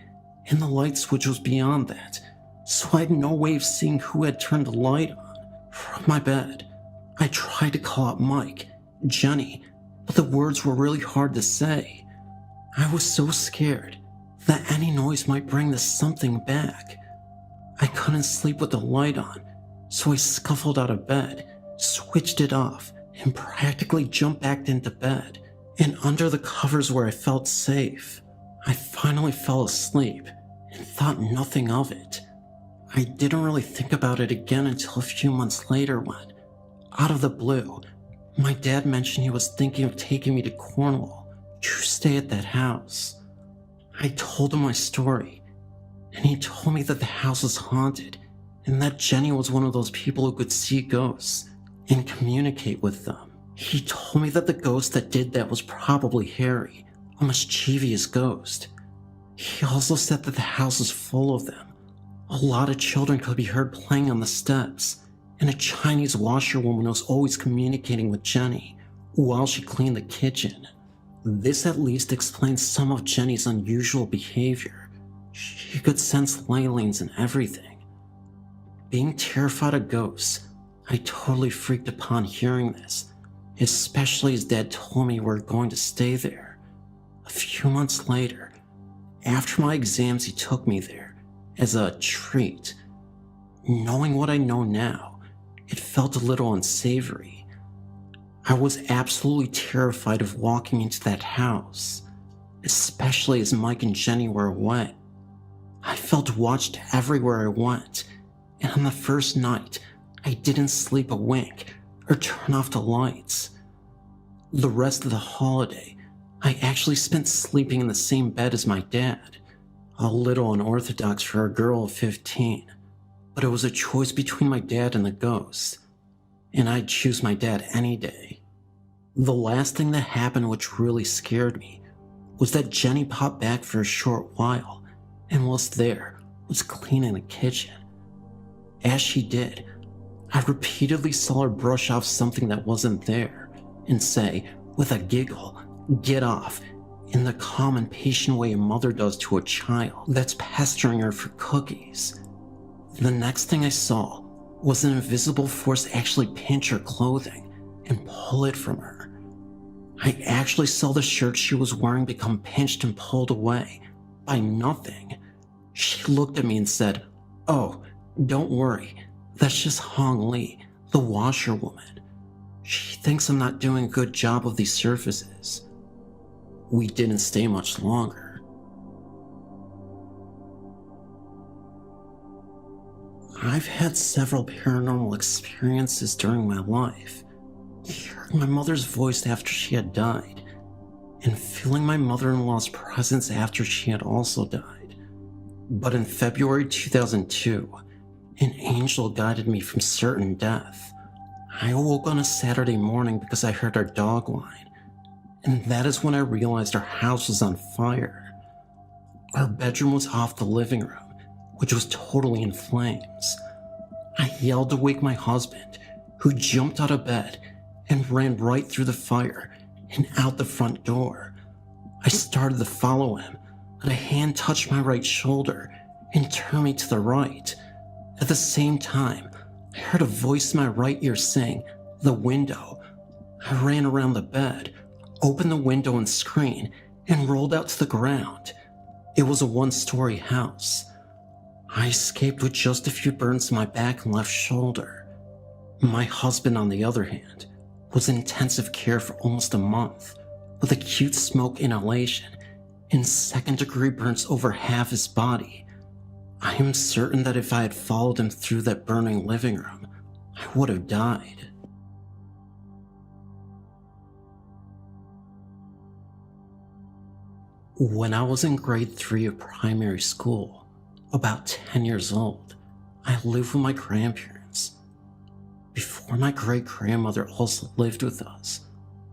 and the light switch was beyond that, so I had no way of seeing who had turned the light on. From my bed, I tried to call out Mike, Jenny, but the words were really hard to say. I was so scared that any noise might bring this something back. I couldn't sleep with the light on, so I scuffled out of bed, switched it off, and practically jumped back into bed and under the covers where I felt safe. I finally fell asleep and thought nothing of it. I didn't really think about it again until a few months later when, out of the blue, my dad mentioned he was thinking of taking me to Cornwall to stay at that house. I told him my story, and he told me that the house was haunted and that Jenny was one of those people who could see ghosts and communicate with them. He told me that the ghost that did that was probably Harry, a mischievous ghost. He also said that the house was full of them. A lot of children could be heard playing on the steps, and a Chinese washerwoman was always communicating with Jenny while she cleaned the kitchen. This at least explains some of Jenny's unusual behavior. She could sense ley lines and everything. Being terrified of ghosts, I totally freaked upon hearing this, especially as Dad told me we were going to stay there. A few months later, after my exams, he took me there as a treat. Knowing what I know now, it felt a little unsavory. I was absolutely terrified of walking into that house, especially as Mike and Jenny were away. I felt watched everywhere I went, and on the first night, I didn't sleep a wink or turn off the lights. The rest of the holiday, I actually spent sleeping in the same bed as my dad. A little unorthodox for a girl of 15, but it was a choice between my dad and the ghost, and I'd choose my dad any day. The last thing that happened which really scared me was that Jenny popped back for a short while and was cleaning the kitchen. As she did, I repeatedly saw her brush off something that wasn't there and say, with a giggle, "Get off," in the calm and patient way a mother does to a child that's pestering her for cookies. The next thing I saw was an invisible force actually pinch her clothing and pull it from her. I actually saw the shirt she was wearing become pinched and pulled away by nothing. She looked at me and said, "Oh, don't worry, that's just Hong Lee, the washerwoman. She thinks I'm not doing a good job of these surfaces." We didn't stay much longer. I've had several paranormal experiences during my life. Hearing my mother's voice after she had died, and feeling my mother-in-law's presence after she had also died. But in February 2002, an angel guided me from certain death. I awoke on a Saturday morning because I heard our dog whine, and that is when I realized our house was on fire. Our bedroom was off the living room, which was totally in flames. I yelled to wake my husband, who jumped out of bed and ran right through the fire and out the front door. I started to follow him, but a hand touched my right shoulder and turned me to the right. At the same time, I heard a voice in my right ear saying, "The window." I ran around the bed, opened the window and screen, and rolled out to the ground. It was a one-story house. I escaped with just a few burns to my back and left shoulder. My husband, on the other hand, was in intensive care for almost a month, with acute smoke inhalation and second-degree burns over half his body. I am certain that if I had followed him through that burning living room, I would have died. When I was in grade 3 of primary school, about 10 years old, I lived with my grandparents. Before, my great-grandmother also lived with us,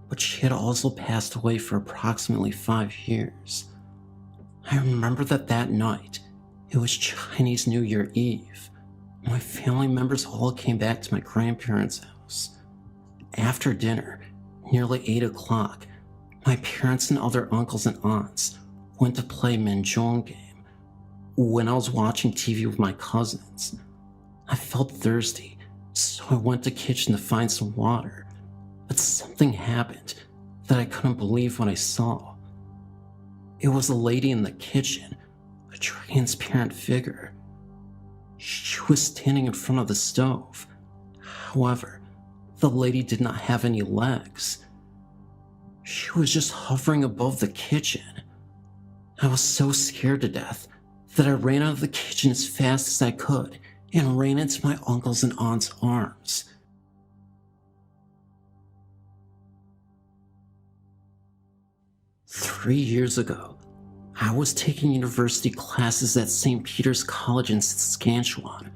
but she had also passed away for approximately 5 years. I remember that night, it was Chinese New Year Eve. My family members all came back to my grandparents' house. After dinner, nearly 8 o'clock, my parents and other uncles and aunts went to play Mahjong game. When I was watching TV with my cousins, I felt thirsty, so I went to the kitchen to find some water, but something happened that I couldn't believe what I saw. It was a lady in the kitchen, a transparent figure. She was standing in front of the stove. However, the lady did not have any legs. She was just hovering above the kitchen. I was so scared to death that I ran out of the kitchen as fast as I could and ran into my uncle's and aunt's arms. "3 years ago, I was taking university classes at St. Peter's College in Saskatchewan,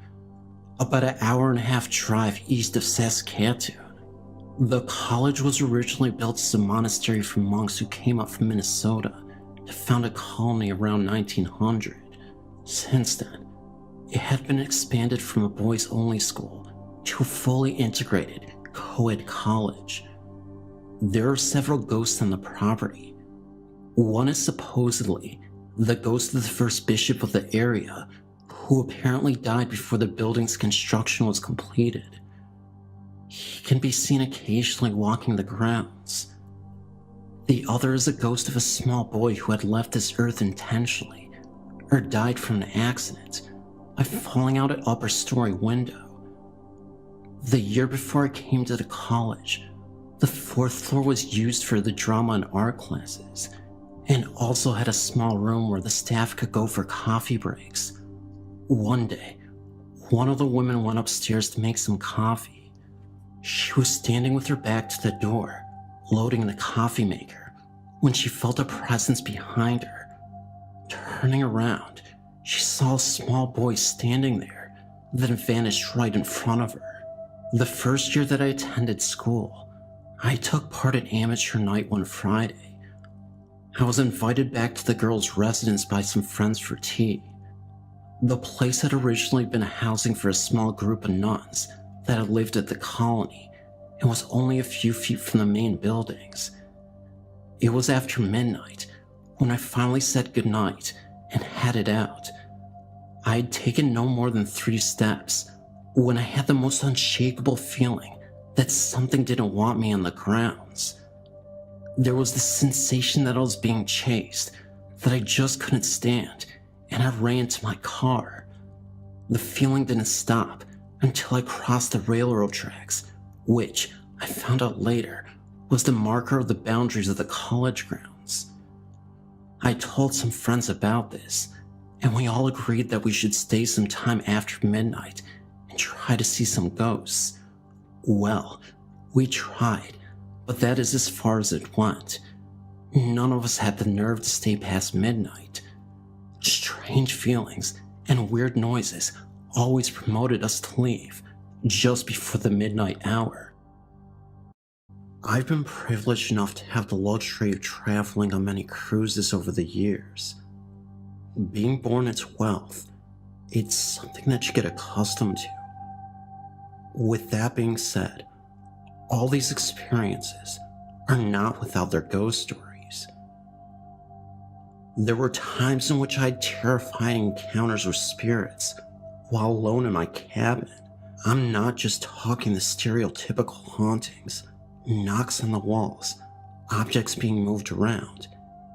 about an hour-and-a-half drive east of Saskatoon. The college was originally built as a monastery for monks who came up from Minnesota to found a colony around 1900. Since then, it had been expanded from a boys-only school to a fully integrated co-ed college. There are several ghosts on the property. One is supposedly the ghost of the first bishop of the area, who apparently died before the building's construction was completed. He can be seen occasionally walking the grounds. The other is a ghost of a small boy who had left this earth intentionally, or died from an accident by falling out an upper story window. The year before I came to the college, the 4th floor was used for the drama and art classes, and also had a small room where the staff could go for coffee breaks. One day, one of the women went upstairs to make some coffee. She was standing with her back to the door, loading the coffee maker, when she felt a presence behind her. Turning around, she saw a small boy standing there, then vanished right in front of her. The first year that I attended school, I took part in amateur night one Friday. I was invited back to the girls' residence by some friends for tea. The place had originally been housing for a small group of nuns that had lived at the colony and was only a few feet from the main buildings. It was after midnight when I finally said goodnight and headed out. I had taken no more than 3 steps when I had the most unshakable feeling that something didn't want me on the grounds. There was this sensation that I was being chased that I just couldn't stand, and I ran to my car. The feeling didn't stop until I crossed the railroad tracks, which I found out later was the marker of the boundaries of the college grounds. I told some friends about this, and we all agreed that we should stay some time after midnight and try to see some ghosts. Well, we tried, but that is as far as it went. None of us had the nerve to stay past midnight. Strange feelings and weird noises always promoted us to leave just before the midnight hour. I've been privileged enough to have the luxury of traveling on many cruises over the years. Being born at 12, it's something that you get accustomed to. With that being said, all these experiences are not without their ghost stories. There were times in which I had terrifying encounters with spirits while alone in my cabin. I'm not just talking the stereotypical hauntings, knocks on the walls, objects being moved around,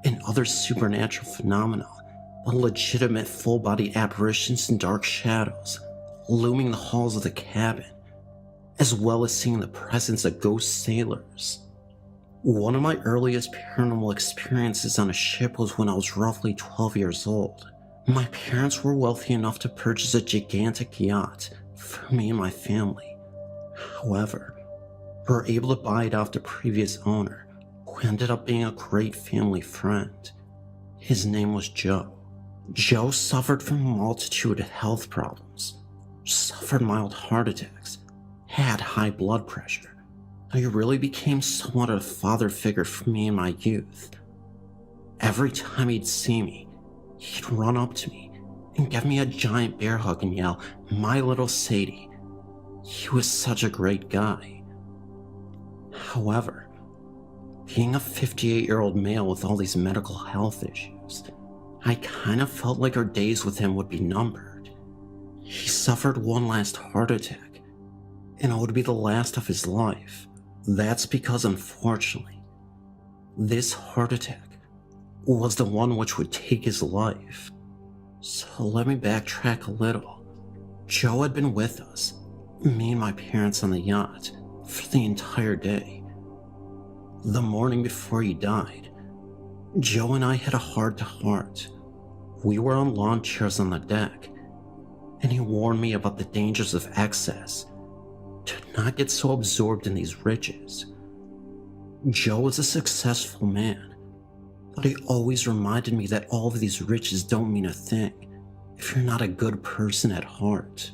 and other supernatural phenomena, but legitimate full-body apparitions and dark shadows looming the halls of the cabin, as well as seeing the presence of ghost sailors. One of my earliest paranormal experiences on a ship was when I was roughly 12 years old. My parents were wealthy enough to purchase a gigantic yacht for me and my family. However, we were able to buy it off the previous owner, who ended up being a great family friend. His name was Joe. Joe suffered from a multitude of health problems, suffered mild heart attacks, had high blood pressure. He really became somewhat of a father figure for me in my youth. Every time he'd see me, he'd run up to me and give me a giant bear hug and yell, "My little Sadie." He was such a great guy. However, being a 58-year-old male with all these medical health issues, I kind of felt like our days with him would be numbered. He suffered one last heart attack, and it would be the last of his life. That's because, unfortunately, this heart attack was the one which would take his life. So let me backtrack a little. Joe had been with us, me and my parents on the yacht, for the entire day. The morning before he died, Joe and I had a heart-to-heart. We were on lawn chairs on the deck, and he warned me about the dangers of excess, to not get so absorbed in these riches. Joe was a successful man, but he always reminded me that all of these riches don't mean a thing if you're not a good person at heart.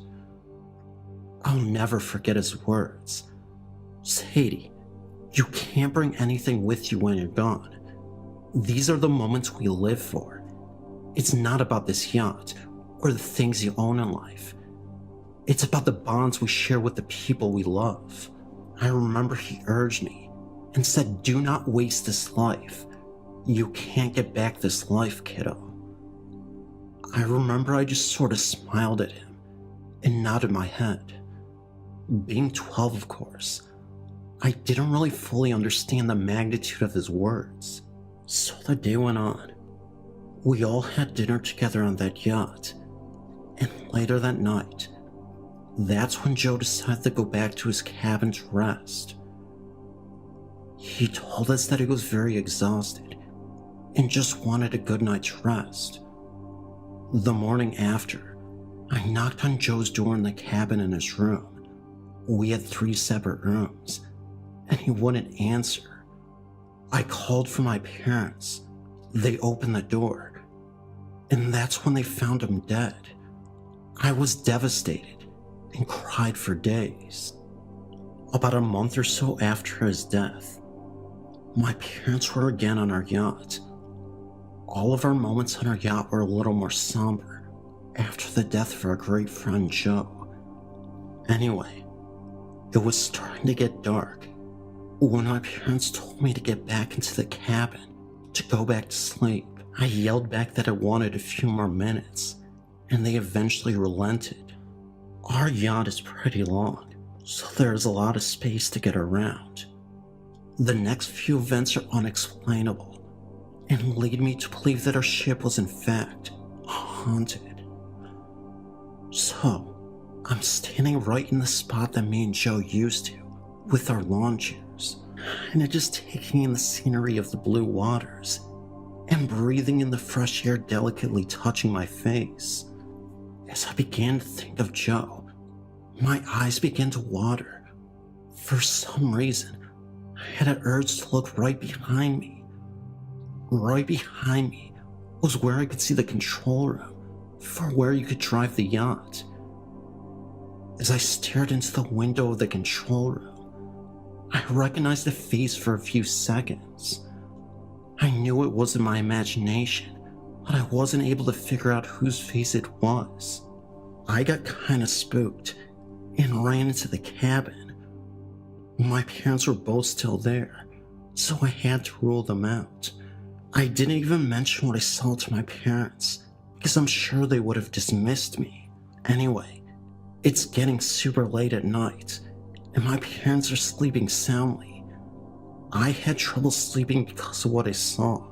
I'll never forget his words. "Sadie, you can't bring anything with you when you're gone. These are the moments we live for. It's not about this yacht or the things you own in life. It's about the bonds we share with the people we love." I remember he urged me and said, "Do not waste this life. You can't get back this life, kiddo." I remember I just sort of smiled at him and nodded my head. Being 12, of course, I didn't really fully understand the magnitude of his words. So the day went on. We all had dinner together on that yacht, and later that night, that's when Joe decided to go back to his cabin to rest. He told us that he was very exhausted and just wanted a good night's rest. The morning after, I knocked on Joe's door in the cabin in his room. We had 3 separate rooms, and he wouldn't answer.
I called for my parents. They opened the door, and that's when they found him dead. I was devastated and cried for days. About a month or so after his death, my parents were again on our yacht. All of our moments on our yacht were a little more somber after the death of our great friend Joe. Anyway, it was starting to get dark when my parents told me to get back into the cabin to go back to sleep. I yelled back that I wanted a few more minutes, and they eventually relented. Our yacht is pretty long, so there's a lot of space to get around. The next few events are unexplainable and lead me to believe that our ship was in fact haunted. So, I'm standing right in the spot that me and Joe used to, with our lawn chairs, and just taking in the scenery of the blue waters, and breathing in the fresh air delicately touching my face. As I began to think of Joe, my eyes began to water. For some reason, I had an urge to look right behind me. Right behind me was where I could see the control room for where you could drive the yacht. As I stared into the window of the control room, I recognized the face for a few seconds. I knew it wasn't my imagination, but I wasn't able to figure out whose face it was. I got kinda spooked and ran into the cabin. My parents were both still there, so I had to rule them out. I didn't even mention what I saw to my parents, because I'm sure they would have dismissed me. Anyway, it's getting super late at night, and my parents are sleeping soundly. I had trouble sleeping because of what I saw,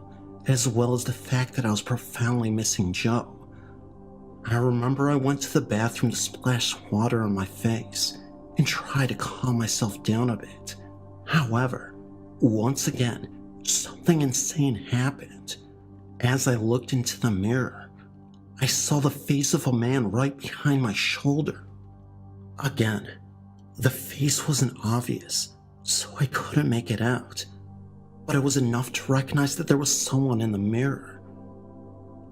as well as the fact that I was profoundly missing Joe. I remember I went to the bathroom to splash water on my face and try to calm myself down a bit. However, once again, something insane happened. As I looked into the mirror, I saw the face of a man right behind my shoulder. Again, the face wasn't obvious, so I couldn't make it out, but it was enough to recognize that there was someone in the mirror.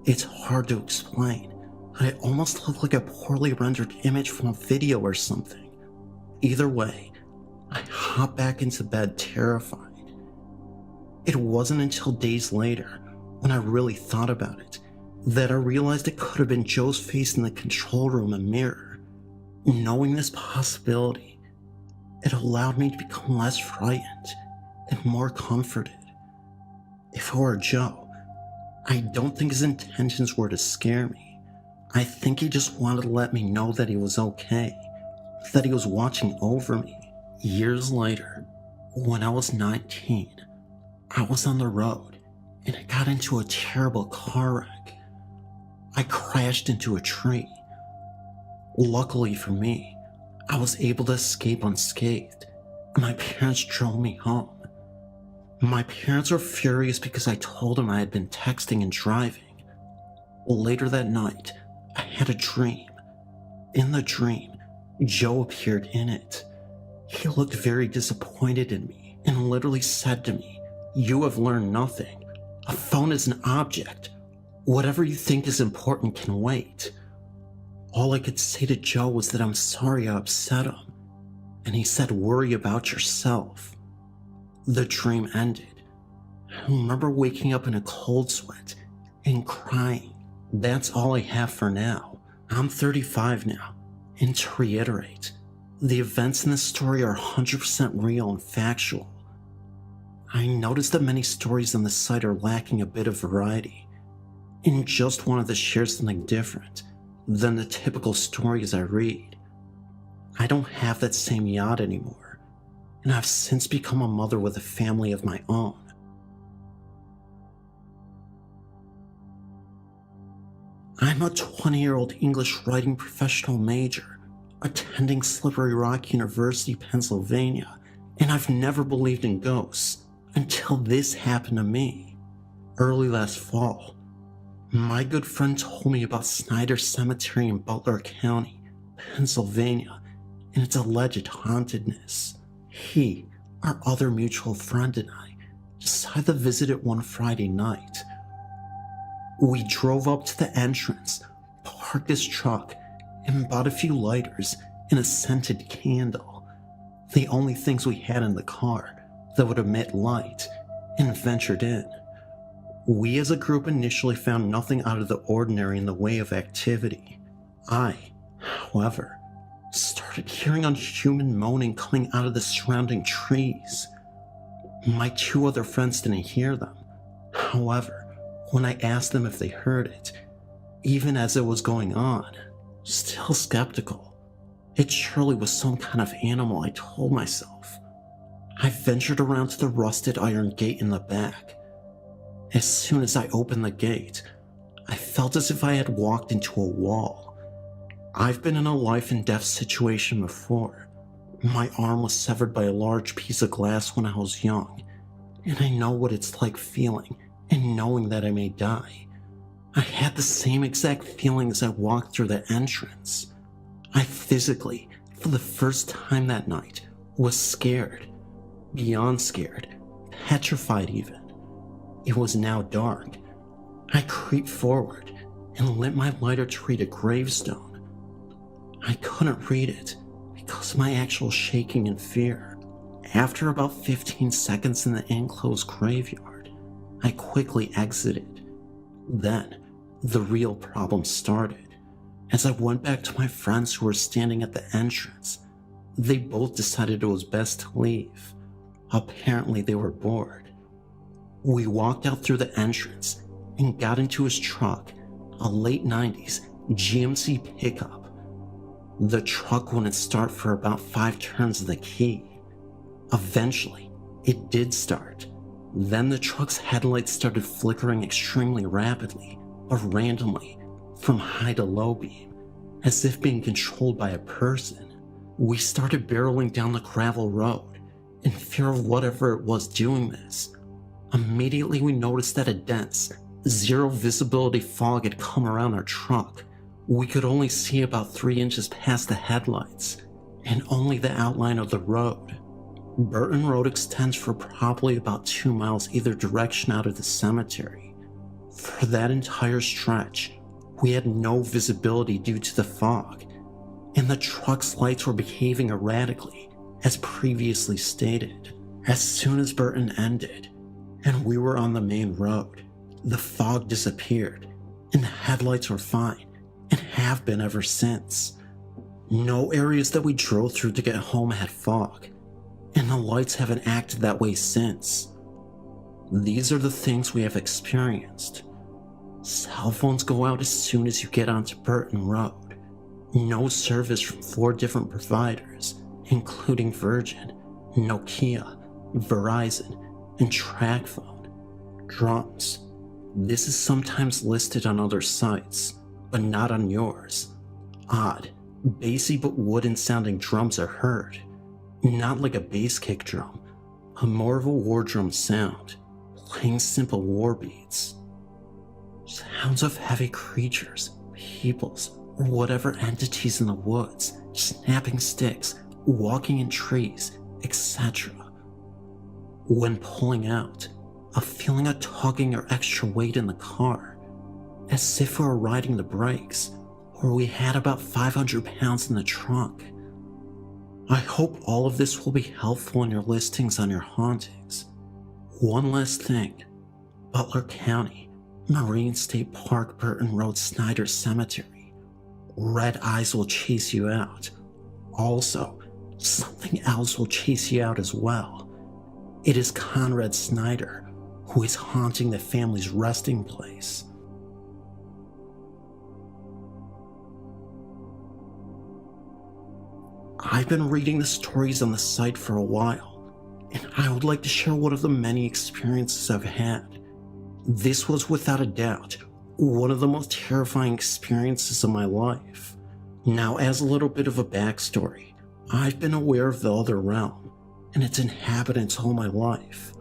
It's hard to explain, but it almost looked like a poorly rendered image from a video or something. Either way, I hopped back into bed terrified. It wasn't until days later, when I really thought about it, that I realized it could have been Joe's face in the control room and mirror. Knowing this possibility, it allowed me to become less frightened and more comforted. If it were Joe, I don't think his intentions were to scare me. I think he just wanted to let me know that he was okay, that he was watching over me. Years later, when I was 19, I was on the road and I got into a terrible car wreck. I crashed into a tree. Luckily for me, I was able to escape unscathed, and my parents drove me home. My parents were furious because I told them I had been texting and driving. Later that night, I had a dream. In the dream, Joe appeared in it. He looked very disappointed in me and literally said to me, "You have learned nothing. A phone is an object. Whatever you think is important can wait." All I could say to Joe was that I'm sorry I upset him, and he said, "Worry about yourself." The dream ended. I remember waking up in a cold sweat and crying. That's all I have for now. I'm 35 now, and to reiterate, the events in this story are 100% real and factual. I noticed that many stories on the site are lacking a bit of variety, and just wanted to share something different than the typical stories I read. I don't have that same yacht anymore, and I've since become a mother with a family of my own. I'm a 20-year-old English writing professional major, attending Slippery Rock University, Pennsylvania, and I've never believed in ghosts until this happened to me. Early last fall, my good friend told me about Snyder Cemetery in Butler County, Pennsylvania, and its alleged hauntedness. He, our other mutual friend, and I
decided to visit it one Friday night. We drove up to the entrance, parked his truck, and bought a few lighters and a scented candle, the only things we had in the car that would emit light, and ventured in. We as a group initially found nothing out of the ordinary in the way of activity. I, however, started hearing unhuman moaning coming out of the surrounding trees. My two other friends didn't hear them. However, when I asked them if they heard it, even as it was going on, still skeptical, it surely was some kind of animal, I told myself. I ventured around to the rusted iron gate in the back. As soon as I opened the gate, I felt as if I had walked into a wall. I've been in a life and death situation before. My arm was severed by a large piece of glass when I was young, and I know what it's like feeling and knowing that I may die. I had the same exact feeling as I walked through the entrance. I physically, for the first time that night, was scared, beyond scared, petrified even. It was now dark. I creeped forward and lit my lighter to read a gravestone. I couldn't read it because of my actual shaking and fear. After about 15 seconds in the enclosed graveyard, I quickly exited. Then, the real problem started. As I went back to my friends who were standing at the entrance, they both decided it was best to leave. Apparently they were bored. We walked out through the entrance and got into his truck, a late 90s GMC pickup. The truck wouldn't start for about 5 turns of the key. Eventually, it did start. Then the truck's headlights started flickering extremely rapidly, but randomly, from high to low beam, as if being controlled by a person. We started barreling down the gravel road, in fear of whatever it was doing this. Immediately we noticed that a dense, zero visibility fog had come around our truck. We could only see about 3 inches past the headlights, and only the outline of the road. Burton Road extends for probably about 2 miles either direction out of the cemetery. For that entire stretch, we had no visibility due to the fog, and the truck's lights were behaving erratically, as previously stated. As soon as Burton ended, and we were on the main road, the fog disappeared, and the headlights were fine, and have been ever since. No areas that we drove through to get home had fog, and the lights haven't acted that way since. These are the things we have experienced. Cell phones go out as soon as you get onto Burton Road. No service from 4 different providers, including Virgin, Nokia, Verizon, and TracFone. Drums. This is sometimes listed on other sites, but not on yours. Odd, bassy but wooden sounding drums are heard. Not like a bass kick drum, but more of a war drum sound, playing simple war beats. Sounds of heavy creatures, peoples, or whatever entities in the woods, snapping sticks, walking in trees, etc. When pulling out, a feeling of tugging or extra weight in the car, as if we were riding the brakes, or we had about 500 pounds in the trunk. I hope all of this will be helpful in your listings on your hauntings. One last thing. Butler County, Marine State Park, Burton Road, Snyder Cemetery. Red eyes will chase you out. Also, something else will chase you out as well. It is Conrad Snyder, who is haunting the family's resting place. I've been reading the stories on the site for a while, and I would like to share one of the many experiences I've had. This was without a doubt one of the most terrifying experiences of my life. Now, as a little bit of a backstory, I've been aware of the other realm and its inhabitants all my life.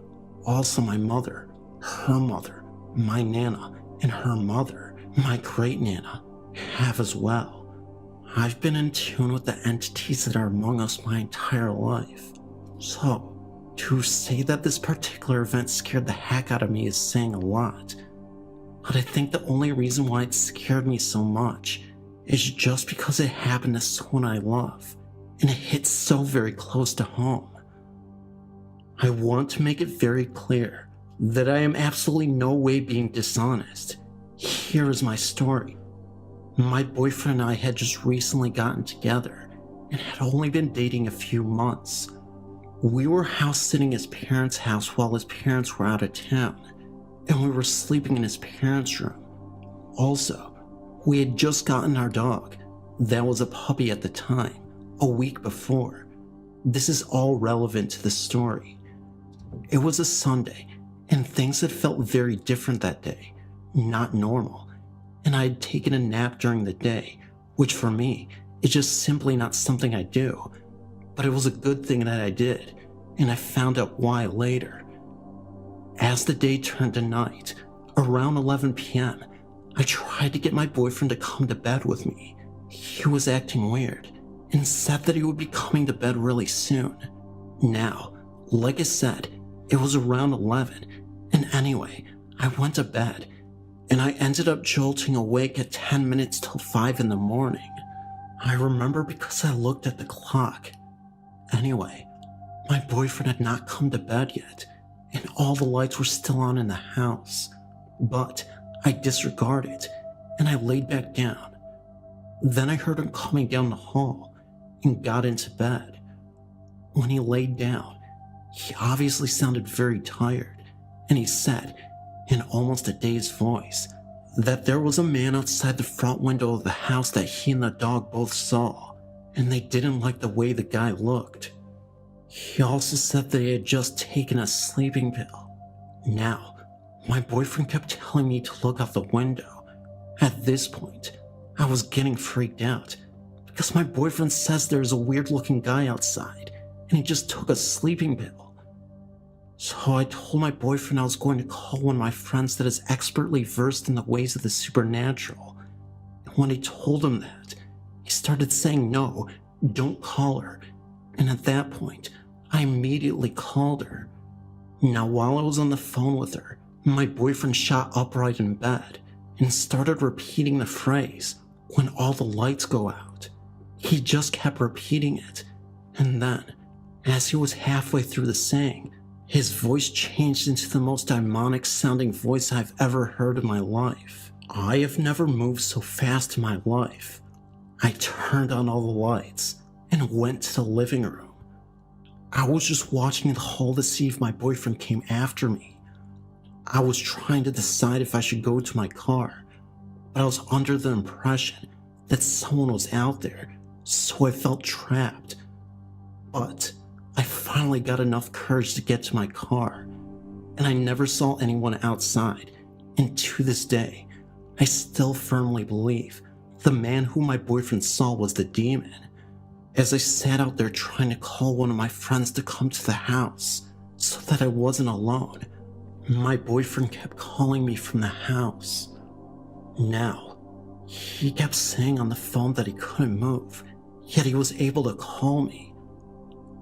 Also my mother, her mother, my Nana, and her mother, my great Nana, have as well. I've been in tune with the entities that are among us my entire life. So,
To say that this particular event scared the heck out of me is saying a lot, but I think the only reason why it scared me so much is just because it happened to someone I love, and it hits so very close to home. I want to make it very clear that I am absolutely no way being dishonest. Here is my story. My boyfriend and I had just recently gotten together and had only been dating a few months. We were house sitting at his parents' house while his parents were out of town, and we were sleeping in his parents' room. Also, we had just gotten our dog, that was a puppy at the time, a week before. This is all relevant to the story. It was a Sunday, and things had felt very different that day, not normal, and I had taken a nap during the day, which for me is just simply not something I do. But it was a good thing that I did, and I found out why later. As the day turned to night, around 11 p.m., I tried to get my boyfriend to come to bed with me. He was acting weird, and said that he would be coming to bed really soon. Now, like I said, it was around 11, and anyway, I went to bed, and I ended up jolting awake at 10 minutes till 5 in the morning. I remember because I looked at the clock. Anyway, my boyfriend had not come to bed yet, and all the lights were still on in the house. But I disregarded, and I laid back down. Then I heard him coming down the hall and got into bed. When he laid down, he obviously sounded very tired, and he said, in almost a dazed voice, that there was a man outside the front window of the house that he and the dog both saw, and they didn't like the way the guy looked. He also said that he had just taken a sleeping pill. Now, my boyfriend kept telling me to look out the window. At this point, I was getting freaked out, because my boyfriend says there's a weird looking guy outside, and he just took a sleeping pill. So I told my boyfriend I was going to call one of my friends that is expertly versed in the ways of the supernatural. And when I told him that, he started saying no, don't call her. And at that point, I immediately called her. Now while I was on the phone with her, my boyfriend shot upright in bed and started repeating the phrase, "When all the lights go out." He just kept repeating it, and then, as he was halfway through the saying, his voice changed into the most demonic sounding voice I've ever heard in my life. I have never moved so fast in my life. I turned on all the lights and went to the living room. I was just watching the hall to see if my boyfriend came after me. I was trying to decide if I should go to my car, but I was under the impression that someone was out there, so I felt trapped. But I finally got enough courage to get to my car, and I never saw anyone outside, and to this day, I still firmly believe the man whom my boyfriend saw was the demon. As I sat out there trying to call one of my friends to come to the house so that I wasn't alone, my boyfriend kept calling me from the house. Now, he kept saying on the phone that he couldn't move, yet he was able to call me.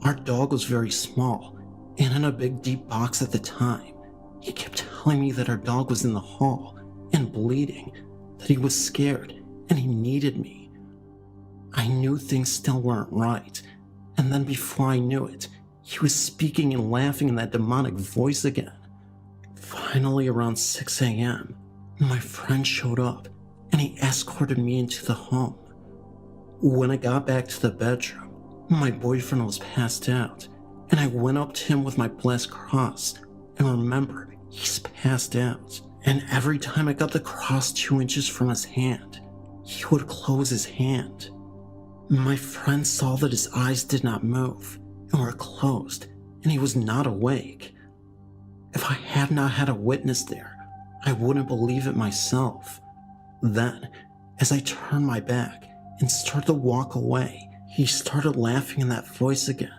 Our dog was very small and in a big deep box at the time. He kept telling me that our dog was in the hall and bleeding, that he was scared and he needed me. I knew things still weren't right, and then before I knew it, he was speaking and laughing in that demonic voice again. Finally, around 6 a.m., my friend showed up and he escorted me into the home. When I got back to the bedroom, my boyfriend was passed out, and I went up to him with my blessed cross, and remember, he's passed out. And every time I got the cross 2 inches from his hand, he would close his hand. My friend saw that his eyes did not move and were closed, and he was not awake. If I had not had a witness there, I wouldn't believe it myself. Then, as I turned my back and started to walk away, he started laughing in that voice again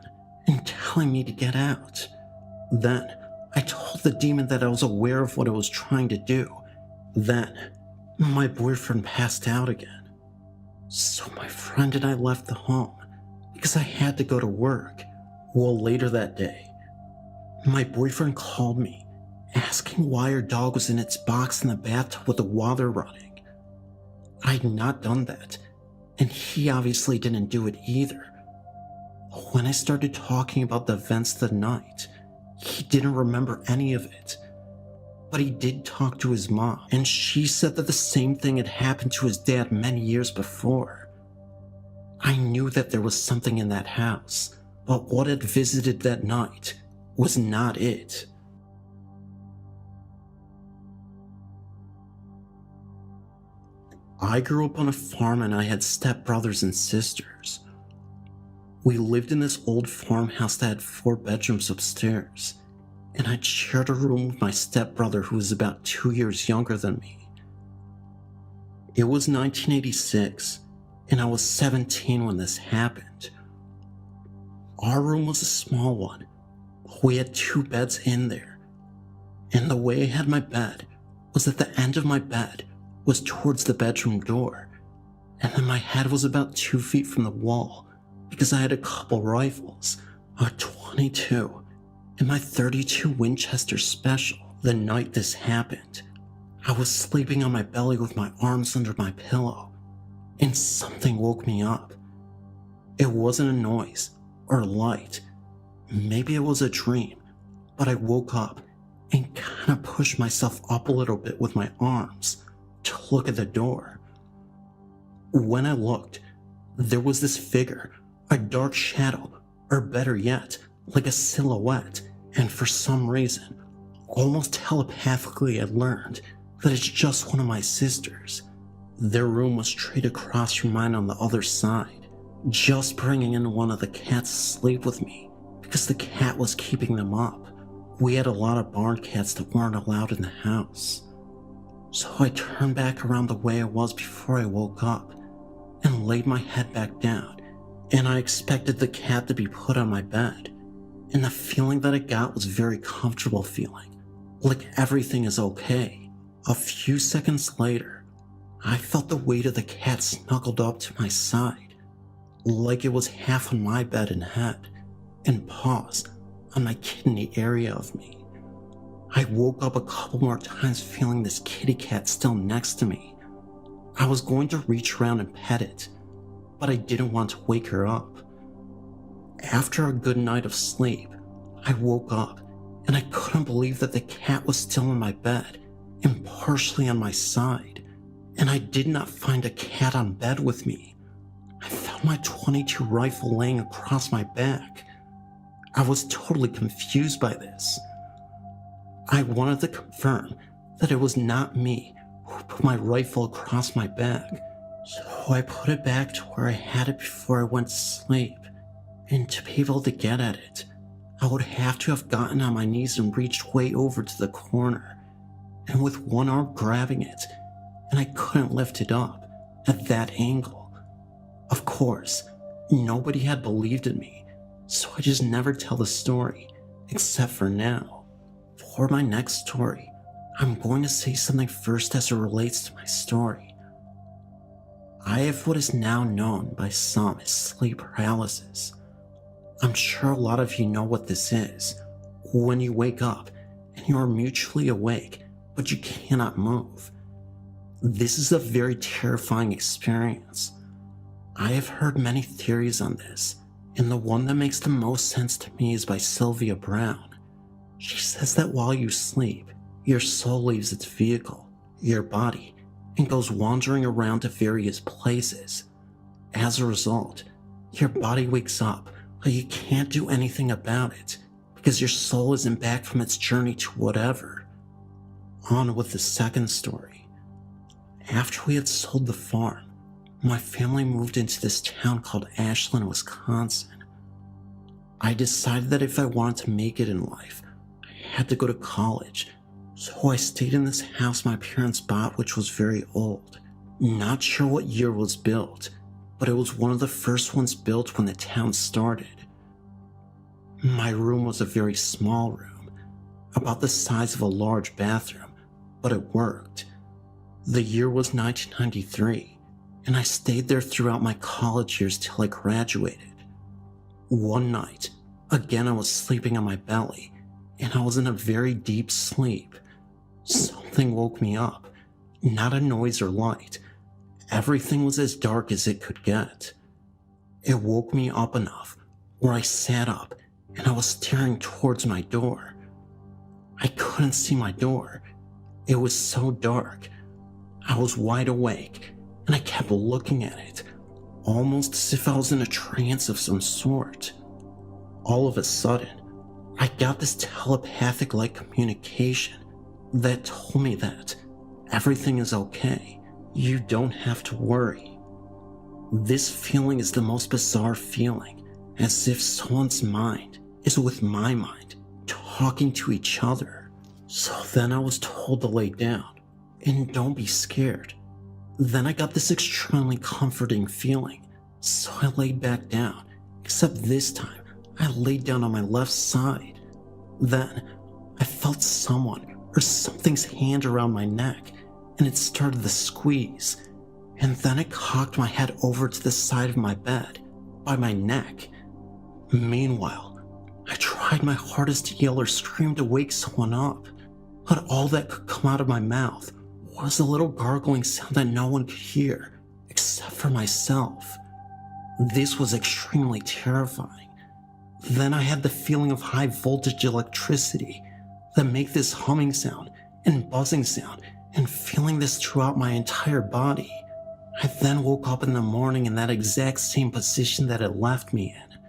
and telling me to get out. Then, I told the demon that I was aware of what I was trying to do. Then, my boyfriend passed out again. So my friend and I left the home because I had to go to work. Well, later that day, My boyfriend called me, asking why our dog was in its box in the bathtub with the water running. I had not done that, and he obviously didn't do it either. When I started talking about the events of the night, he didn't remember any of it. But he did talk to his mom, and she said that the same thing had happened to his dad many years before. I knew that there was something in that house, but what had visited that night was not it. I grew up on a farm and I had stepbrothers and sisters. We lived in this old farmhouse that had 4 bedrooms upstairs, and I'd shared a room with my stepbrother who was about 2 years younger than me. It was 1986, and I was 17 when this happened. Our room was a small one. We had 2 beds in there, and the way I had my bed was that the end of my bed was towards the bedroom door, and then my head was about 2 feet from the wall because I had a couple rifles, a .22 and my .32 Winchester Special. The night this happened, I was sleeping on my belly with my arms under my pillow, and something woke me up. It wasn't a noise or light. Maybe it was a dream, but I woke up and kind of pushed myself up a little bit with my arms to look at the door. When I looked, there was this figure, a dark shadow, or better yet, like a silhouette, and for some reason, almost telepathically I learned that it's just one of my sisters. Their room was straight across from mine on the other side, just bringing in one of the cats to sleep with me because the cat was keeping them up. We had a lot of barn cats that weren't allowed in the house. So I turned back around the way I was before I woke up and laid my head back down, and I expected the cat to be put on my bed, and the feeling that I got was a very comfortable feeling, like everything is okay. A few seconds later, I felt the weight of the cat snuggled up to my side, like it was half on my bed and head, and paws on my kidney area of me. I woke up a couple more times feeling this kitty cat still next to me. I was going to reach around and pet it, but I didn't want to wake her up. After a good night of sleep, I woke up and I couldn't believe that the cat was still in my bed and partially on my side, and I did not find a cat on bed with me. I found my .22 rifle laying across my back. I was totally confused by this. I wanted to confirm that it was not me who put my rifle across my back, so I put it back to where I had it before I went to sleep. And to be able to get at it, I would have to have gotten on my knees and reached way over to the corner, and with one arm grabbing it, and I couldn't lift it up at that angle. Of course, nobody had believed in me, so I just never tell the story, except for now. For my next story, I'm going to say something first as it relates to my story. I have what is now known by some as sleep paralysis. I'm sure a lot of you know what this is, when you wake up and you are mutually awake, but you cannot move. This is a very terrifying experience. I have heard many theories on this, and the one that makes the most sense to me is by Sylvia Brown. She says that while you sleep, your soul leaves its vehicle, your body, and goes wandering around to various places. As a result, your body wakes up, but you can't do anything about it because your soul isn't back from its journey to whatever. On with the second story. After we had sold the farm, my family moved into this town called Ashland, Wisconsin. I decided that if I wanted to make it in life, I had to go to college, so I stayed in this house my parents bought, which was very old. Not sure what year it was built, but it was one of the first ones built when the town started. My room was a very small room, about the size of a large bathroom, but it worked. The year was 1993, and I stayed there throughout my college years till I graduated. One night, again I was sleeping on my belly,
and I was in a very deep sleep. Something woke me up. Not a noise or light. Everything was as dark as it could get. It woke me up enough where I sat up and I was staring towards my door. I couldn't see my door. It was so dark. I was wide awake and I kept looking at it, almost as if I was in a trance of some sort. All of a sudden, I got this telepathic-like communication that told me that everything is okay. You don't have to worry. This feeling is the most bizarre feeling, as if someone's mind is with my mind, talking to each other. So then I was told to lay down and don't be scared. Then I got this extremely comforting feeling, so I laid back down, except this time I laid down on my left side. Then I felt someone or something's hand around my neck, and it started to squeeze. And then I cocked my head over to the side of my bed, by my neck. Meanwhile, I tried my hardest to yell or scream to wake someone up, but all that could come out of my mouth was a little gargling sound that no one could hear, except for myself. This was extremely terrifying. Then I had the feeling of high voltage electricity that make this humming sound and buzzing sound, and feeling this throughout my entire body. I then woke up in the morning in that exact same position that it left me in.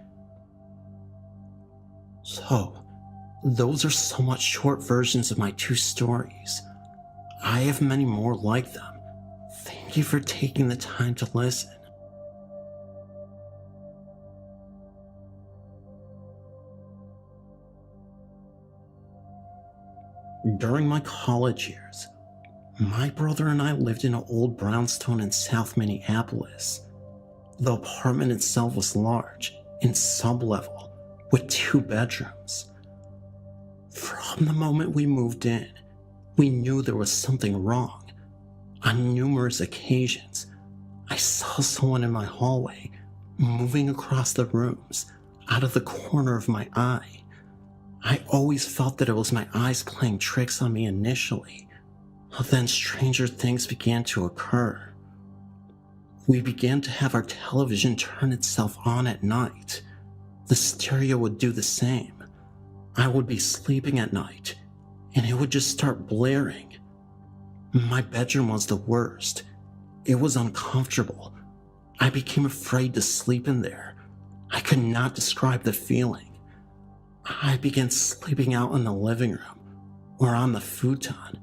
So, those are somewhat short versions of my two stories. I have many more like them. Thank you for taking the time to listen. During my college years, my brother and I lived in an old brownstone in South Minneapolis. The apartment itself was large and sub-level with 2 bedrooms. From the moment we moved in, we knew there was something wrong. On numerous occasions, I saw someone in my hallway moving across the rooms out of the corner of my eye. I always felt that it was my eyes playing tricks on me initially. Then stranger things began to occur. We began to have our television turn itself on at night. The stereo would do the same. I would be sleeping at night, and it would just start blaring. My bedroom was the worst. It was uncomfortable. I became afraid to sleep in there. I could not describe the feeling. I began sleeping out in the living room or on the futon.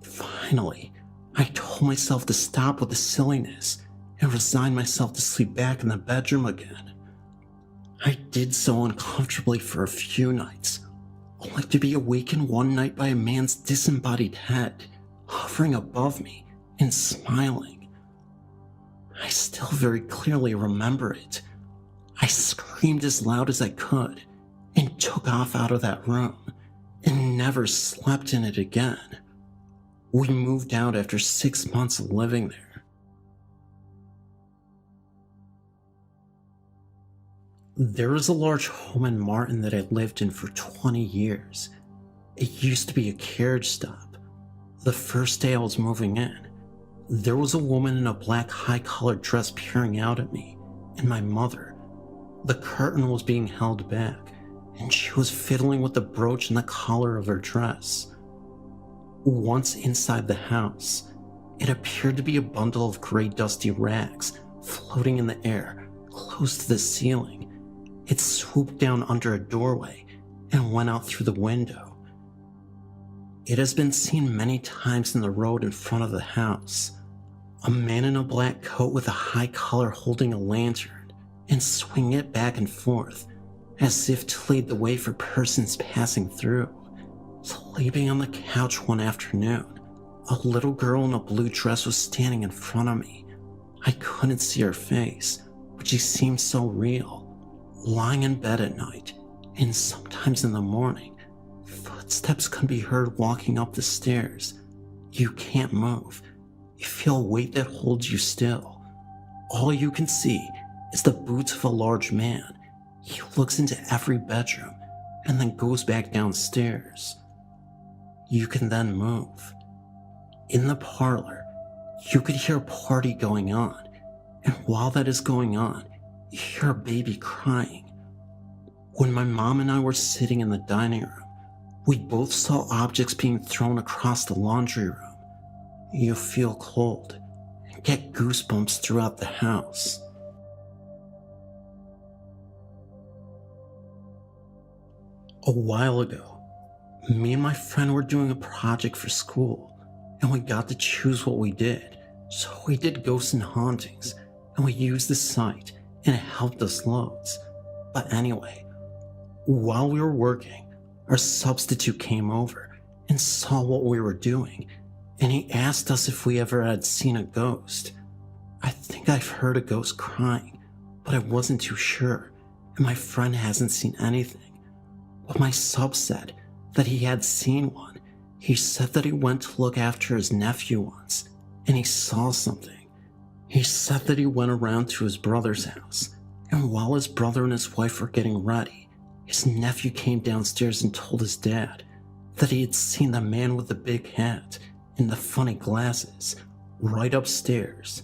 Finally, I told myself to stop with the silliness and resign myself to sleep back in the bedroom again. I did so uncomfortably for a few nights, only to be awakened one night by a man's disembodied head hovering above me and smiling. I still very clearly remember it. I screamed as loud as I could and took off out of that room and never slept in it again. We moved out after 6 months of living there. There is a large home in Martin that I lived in for 20 years. It used to be a carriage stop. The first day I was moving in, there was a woman in a black high-collared dress peering out at me and my mother. The curtain was being held back, and she was fiddling with the brooch and the collar of her dress. Once inside the house, it appeared to be a bundle of gray dusty rags floating in the air close to the ceiling. It swooped down under a doorway and went out through the window. It has been seen many times in the road in front of the house. A man in a black coat with a high collar holding a lantern and swinging it back and forth as if to lead the way for persons passing through. Sleeping on the couch one afternoon, a little girl in a blue dress was standing in front of me. I couldn't see her face, but she seemed so real. Lying in bed at night, and sometimes in the morning, footsteps can be heard walking up the stairs. You can't move. You feel a weight that holds you still. All you can see is the boots of a large man. He looks into every bedroom, and then goes back downstairs. You can then move. In the parlor, you could hear a party going on, and while that is going on, you hear a baby crying. When my mom and I were sitting in the dining room, we both saw objects being thrown across the laundry room. You feel cold and get goosebumps throughout the house. A while ago, me and my friend were doing a project for school, and we got to choose what we did. So we did ghosts and hauntings, and we used the site, and it helped us loads. But anyway, while we were working, our substitute came over and saw what we were doing, and he asked us if we ever had seen a ghost. I think I've heard a ghost crying, but I wasn't too sure, and my friend hasn't seen anything. But my sub said that he had seen one. He said that he went to look after his nephew once, and he saw something. He said that he went around to his brother's house, and while his brother and his wife were getting ready, his nephew came downstairs and told his dad that he had seen the man with the big hat and the funny glasses right upstairs.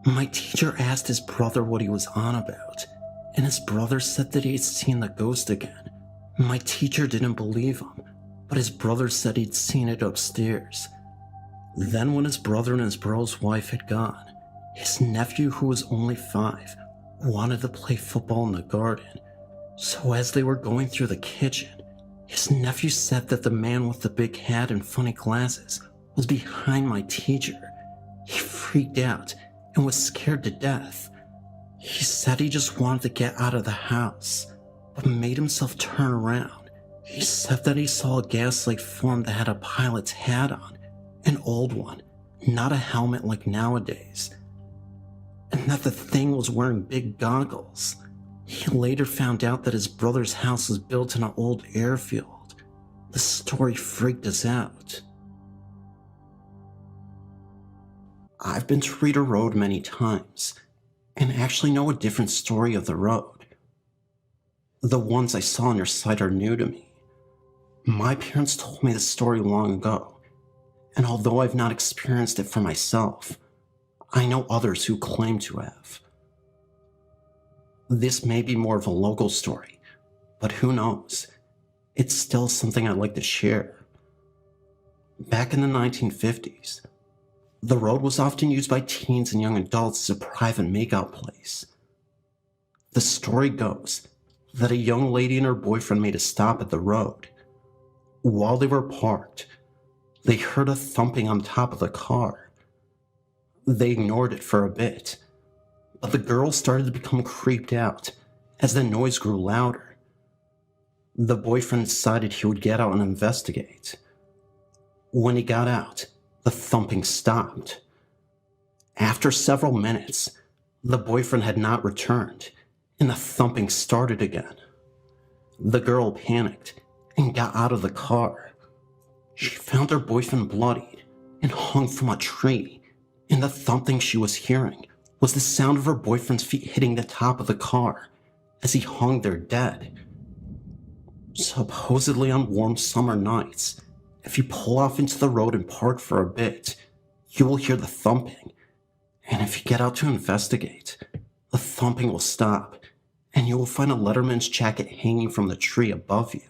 My teacher asked his brother what he was on about, and his brother said that he had seen the ghost again. My teacher didn't believe him, but his brother said he'd seen it upstairs. Then when his brother and his bro's wife had gone, his nephew, who was only 5, wanted to play football in the garden. So as they were going through the kitchen, his nephew said that the man with the big hat and funny glasses was behind my teacher. He freaked out and was scared to death. He said he just wanted to get out of the house, but made himself turn around. He said that he saw a gas light form that had a pilot's hat on, an old one, not a helmet like nowadays, and that the thing was wearing big goggles. He later found out that his brother's house was built in an old airfield. The story freaked us out. I've been to Reader Road many times, and actually know a different story of the road. The ones I saw on your site are new to me. My parents told me the story long ago, and although I've not experienced it for myself, I know others who claim to have. This may be more of a local story, but who knows? It's still something I'd like to share. Back in the 1950s, the road was often used by teens and young adults as a private makeout place. The story goes that a young lady and her boyfriend made a stop at the road. While they were parked, they heard a thumping on top of the car. They ignored it for a bit, but the girl started to become creeped out as the noise grew louder. The boyfriend decided he would get out and investigate. When he got out, the thumping stopped. After several minutes, the boyfriend had not returned, and the thumping started again. The girl panicked and got out of the car. She found her boyfriend bloodied and hung from a tree, and the thumping she was hearing was the sound of her boyfriend's feet hitting the top of the car as he hung there dead. Supposedly on warm summer nights, if you pull off into the road and park for a bit, you will hear the thumping, and if you get out to investigate, the thumping will stop, and you will find a letterman's jacket hanging from the tree above you.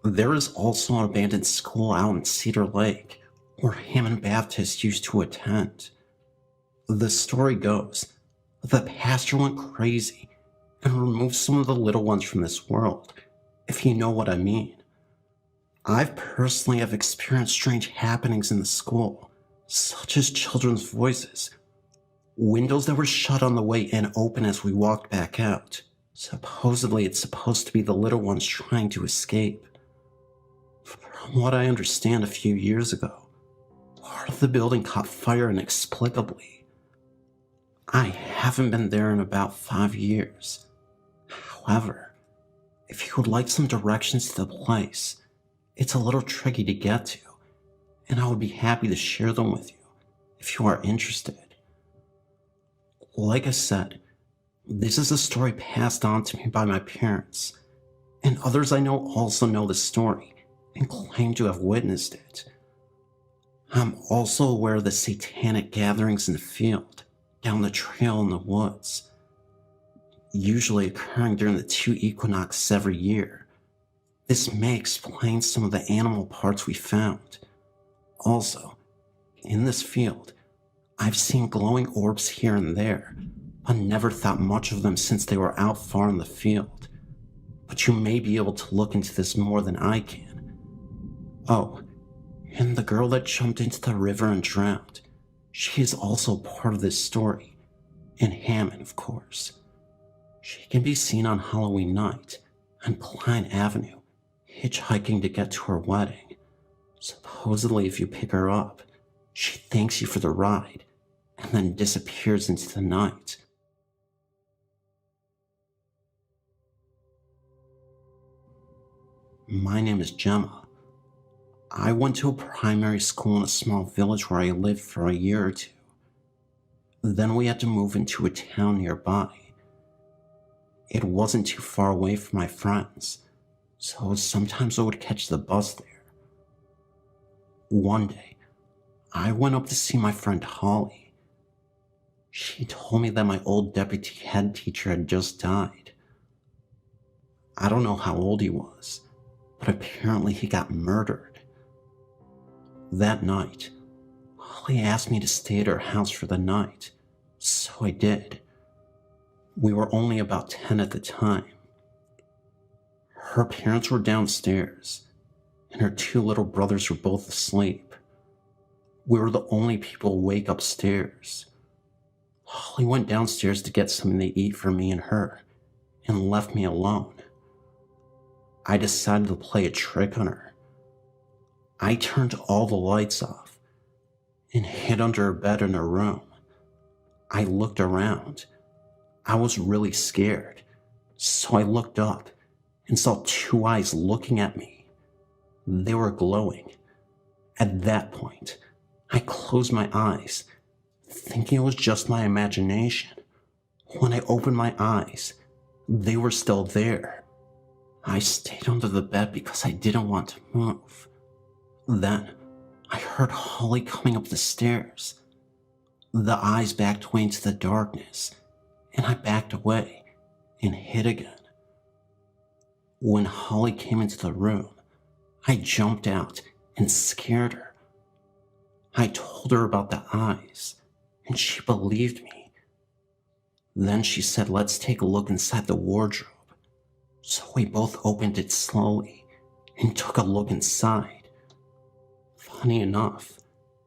There is also an abandoned school out in Cedar Lake, where Hammond Baptist used to attend. The story goes that the pastor went crazy and removed some of the little ones from this world, if you know what I mean. I've personally have experienced strange happenings in the school, such as children's voices, windows that were shut on the way in open as we walked back out. Supposedly it's supposed to be the little ones trying to escape. From what I understand, a few years ago, part of the building caught fire inexplicably. I haven't been there in about 5 years. However, if you would like some directions to the place, it's a little tricky to get to, and I would be happy to share them with you if you are interested. Like I said, this is a story passed on to me by my parents,
and others I know also know the story and claim to have witnessed it. I'm also aware of the satanic gatherings in the field, down the trail in the woods, usually occurring during the 2 equinoxes every year. This may explain some of the animal parts we found. Also, in this field, I've seen glowing orbs here and there, but never thought much of them since they were out far in the field. But you may be able to look into this more than I can. Oh, and the girl that jumped into the river and drowned, she is also part of this story. And Hammond, of course. She can be seen on Halloween night on Klein Avenue, hitchhiking to get to her wedding. Supposedly, if you pick her up, she thanks you for the ride and then disappears into the night. My name is Gemma. I went to a primary school in a small village where I lived for a year or two. Then we had to move into a town nearby. It wasn't too far away from my friends, so sometimes I would catch the bus there. One day, I went up to see my friend Holly. She told me that my old deputy head teacher had just died. I don't know how old he was, but apparently he got murdered. That night, Holly asked me to stay at her house for the night, so I did. We were only about 10 at the time. Her parents were downstairs, and her 2 little brothers were both asleep. We were the only people awake upstairs. Holly went downstairs to get something to eat for me and her, and left me alone. I decided to play a trick on her. I turned all the lights off and hid under her bed in her room. I looked around. I was really scared, so I looked up and saw 2 eyes looking at me. They were glowing. At that point, I closed my eyes, thinking it was just my imagination. When I opened my eyes, they were still there. I stayed under the bed because I didn't want to move. Then, I heard Holly coming up the stairs. The eyes backed away into the darkness, and I backed away and hid again. When Holly came into the room, I jumped out and scared her. I told her about the eyes, and she believed me. Then she said, "Let's take a look inside the wardrobe." So we both opened it slowly and took a look inside. Funny enough,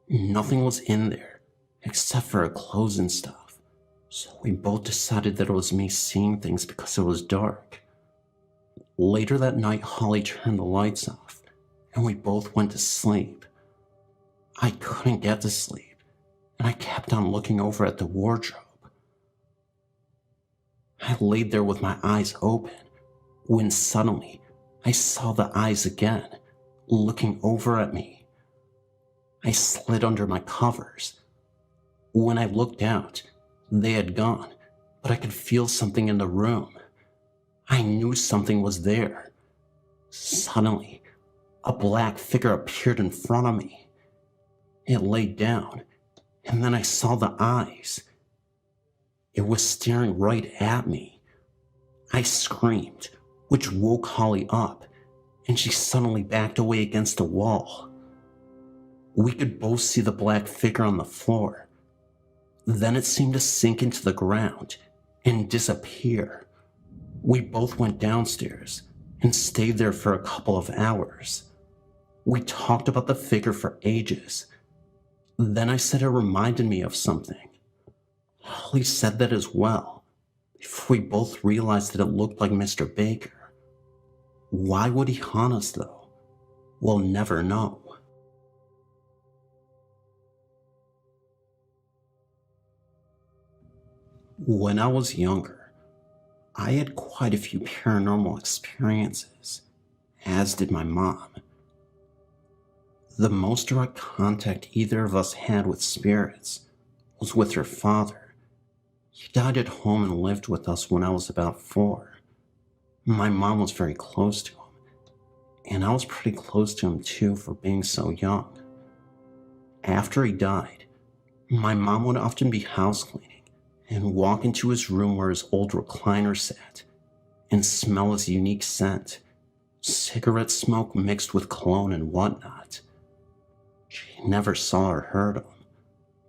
nothing was in there except for her clothes and stuff. So we both decided that it was me seeing things because it was dark. Later that night, Holly turned the lights off, and we both went to sleep. I couldn't get to sleep, and I kept on looking over at the wardrobe. I laid there with my eyes open, when suddenly I saw the eyes again, looking over at me. I slid under my covers. When I looked out, they had gone, but I could feel something in the room. I knew something was there. Suddenly, a black figure appeared in front of me. It laid down, and then I saw the eyes. It was staring right at me. I screamed, which woke Holly up, and she suddenly backed away against the wall. We could both see the black figure on the floor. Then it seemed to sink into the ground and disappear. We both went downstairs and stayed there for a couple of hours. We talked about the figure for ages. Then I said it reminded me of something. Holly said that as well, before we both realized that it looked like Mr. Baker. Why would he haunt us, though? We'll never know. When I was younger, I had quite a few paranormal experiences, as did my mom. The most direct contact either of us had with spirits was with her father. He died at home and lived with us when I was about 4.
My mom was very close to him, and I was pretty close to him too for being so young. After he died, my mom would often be house cleaning and walk into his room where his old recliner sat and smell his unique scent, cigarette smoke mixed with cologne and whatnot. She never saw or heard him,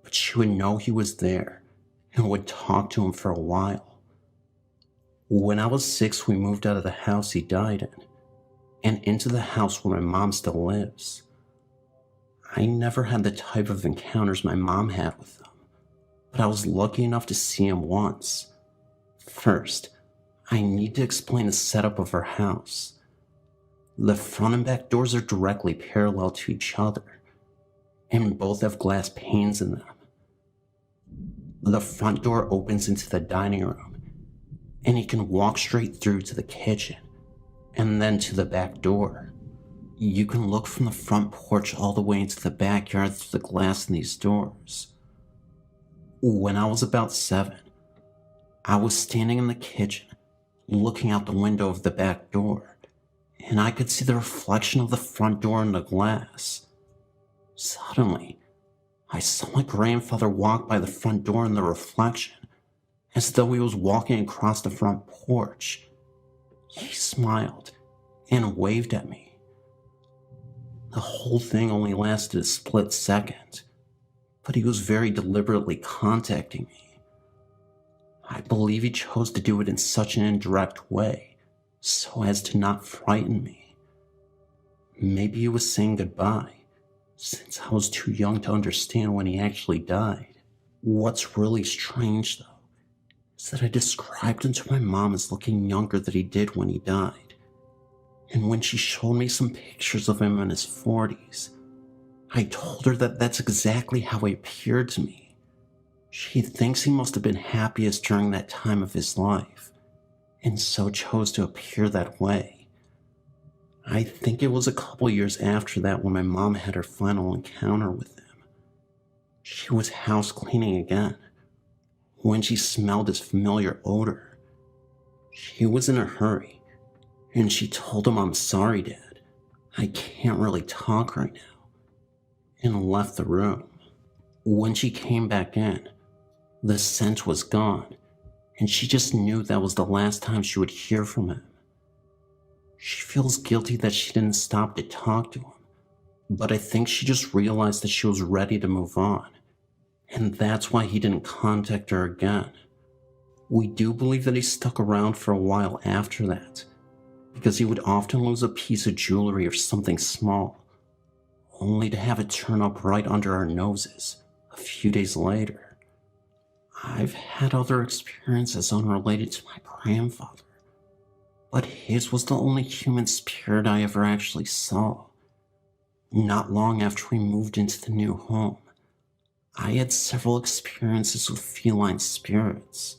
but she would know he was there and would talk to him for a while. When I was 6, we moved out of the house he died in and into the house where my mom still lives. I never had the type of encounters my mom had with them, but I was lucky enough to see him once. First, I need to explain the setup of our house. The front and back doors are directly parallel to each other, and both have glass panes in them. The front door opens into the dining room, and you can walk straight through to the kitchen, and then to the back door. You can look from the front porch all the way into the backyard through the glass in these doors. When I was about 7, I was standing in the kitchen, looking out the window of the back door, and I could see the reflection of the front door in the glass. Suddenly, I saw my grandfather walk by the front door in the reflection, as though he was walking across the front porch. He smiled and waved at me. The whole thing only lasted a split second, but he was very deliberately contacting me. I believe he chose to do it in such an indirect way, so as to not frighten me. Maybe he was saying goodbye, since I was too young to understand when he actually died. What's really strange, though, is that I described him to my mom as looking younger than he did when he died. And when she showed me some pictures of him in his 40s, I told her that that's exactly how he appeared to me. She thinks he must have been happiest during that time of his life, and so chose to appear that way. I think it was a couple years after that when my mom had her final encounter with him. She was house cleaning again, when she smelled his familiar odor. She was in a hurry, and she told him, "I'm sorry, Dad. I can't really talk right now," and left the room. When she came back in, the scent was gone, and she just knew that was the last time she would hear from him. She feels guilty that she didn't stop to talk to him, but I think she just realized that she was ready to move on, and that's why he didn't contact her again. We do believe that he stuck around for a while after that, because he would often lose a piece of jewelry or something small, only to have it turn up right under our noses a few days later. I've had other experiences unrelated to my grandfather, but his was the only human spirit I ever actually saw. Not long after we moved into the new home, I had several experiences with feline spirits.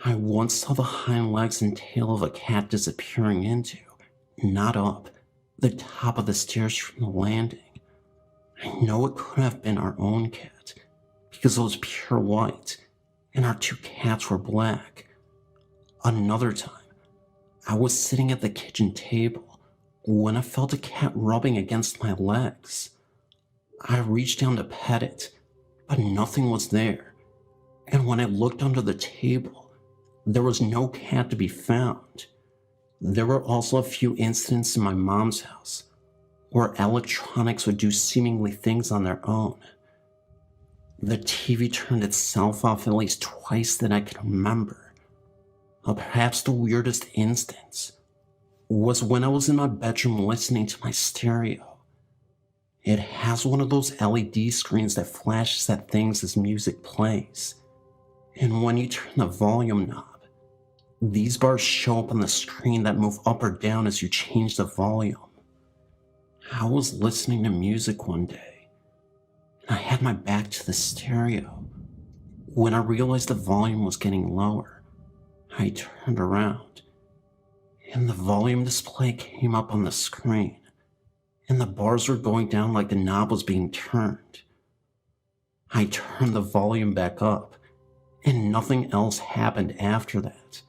I once saw the hind legs and tail of a cat disappearing into, not up, the top of the stairs from the landing. I know it couldn't have been our own cat, because it was pure white, and our 2 cats were black. Another time, I was sitting at the kitchen table when I felt a cat rubbing against my legs. I reached down to pet it, but nothing was there, and when I looked under the table, there was no cat to be found. There were also a few incidents in my mom's house where electronics would do seemingly things on their own. The TV turned itself off at least twice that I can remember. Perhaps the weirdest instance was when I was in my bedroom listening to my stereo. It has one of those LED screens that flashes at things as music plays, and when you turn the volume knob, these bars show up on the screen that move up or down as you change the volume. I was listening to music one day, and I had my back to the stereo. When I realized the volume was getting lower, I turned around, and the volume display came up on the screen, and the bars were going down like the knob was being turned. I turned the volume back up, and nothing else happened after that.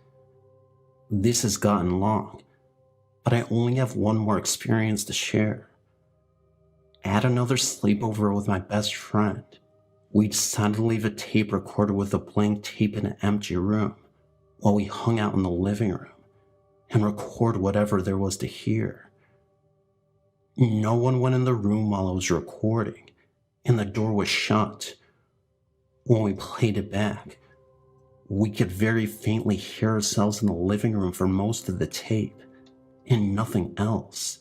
This has gotten long, but I only have one more experience to share. At another sleepover with my best friend, we decided to leave a tape recorder with a blank tape in an empty room while we hung out in the living room and record whatever there was to hear. No one went in the room while I was recording, and the door was shut. When we played it back, we could very faintly hear ourselves in the living room for most of the tape, and nothing else.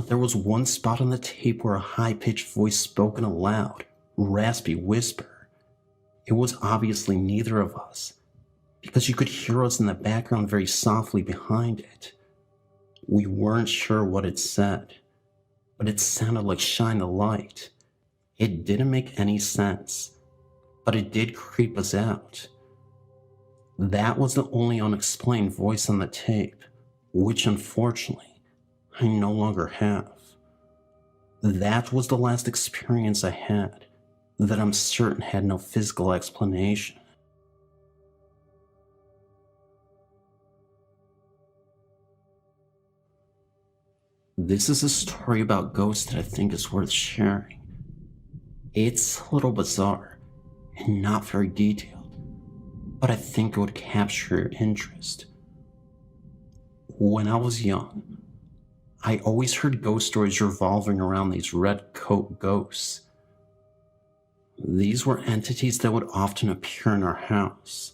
There was one spot on the tape where a high-pitched voice spoke in a loud, raspy whisper. It was obviously neither of us, because you could hear us in the background very softly behind it. We weren't sure what it said, but it sounded like "shine a light." It didn't make any sense, but it did creep us out. That was the only unexplained voice on the tape, which unfortunately I no longer have. That was the last experience I had that I'm certain had no physical explanation. This is a story about ghosts that I think is worth sharing. It's a little bizarre and not very detailed, but I think it would capture your interest. When I was young, I always heard ghost stories revolving around these red coat ghosts. These were entities that would often appear in our house.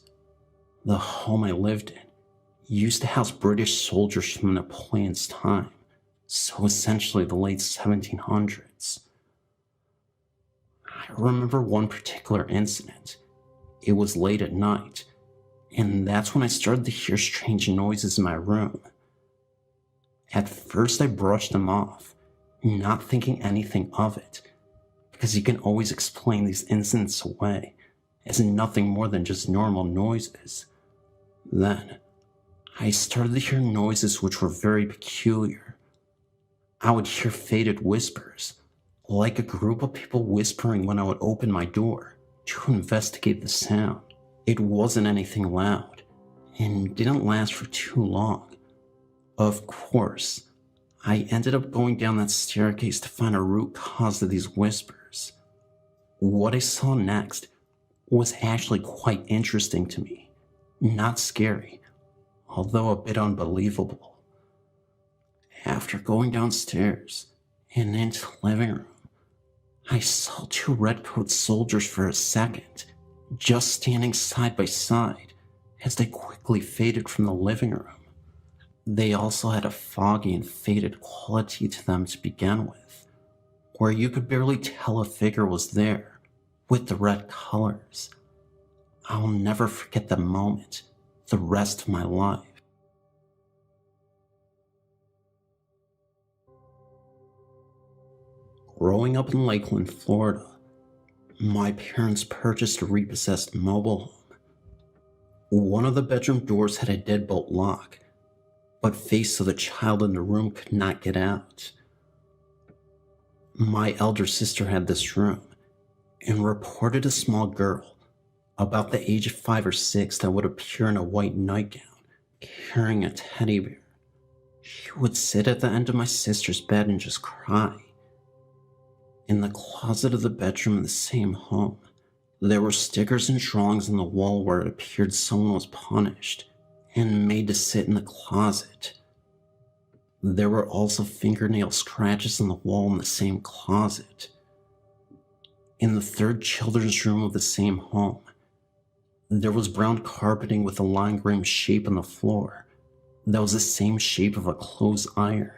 The home I lived in used to house British soldiers from Napoleon's time, so essentially the late 1700s. I remember one particular incident. It was late at night, and that's when I started to hear strange noises in my room. At first I brushed them off, not thinking anything of it, because you can always explain these incidents away as nothing more than just normal noises. Then, I started to hear noises which were very peculiar. I would hear faded whispers, like a group of people whispering when I would open my door to investigate the sound. It wasn't anything loud, and didn't last for too long. Of course, I ended up going down that staircase to find a root cause of these whispers. What I saw next was actually quite interesting to me. Not scary, although a bit unbelievable. After going downstairs and into the living room, I saw two redcoat soldiers for a second, just standing side by side as they quickly faded from the living room. They also had a foggy and faded quality to them to begin with, where you could barely tell a figure was there with the red colors. I'll never forget that moment the rest of my life. Growing up in Lakeland, Florida, my parents purchased a repossessed mobile home. One of the bedroom doors had a deadbolt lock, but face so the child in the room could not get out. My elder sister had this room and reported a small girl about the age of 5 or 6 that would appear in a white nightgown carrying a teddy bear. She would sit at the end of my sister's bed and just cry. In the closet of the bedroom in the same home, there were stickers and drawings on the wall where it appeared someone was punished and made to sit in the closet. There were also fingernail scratches on the wall in the same closet. In the third children's room of the same home, there was brown carpeting with a line grain shape on the floor that was the same shape of a clothes iron.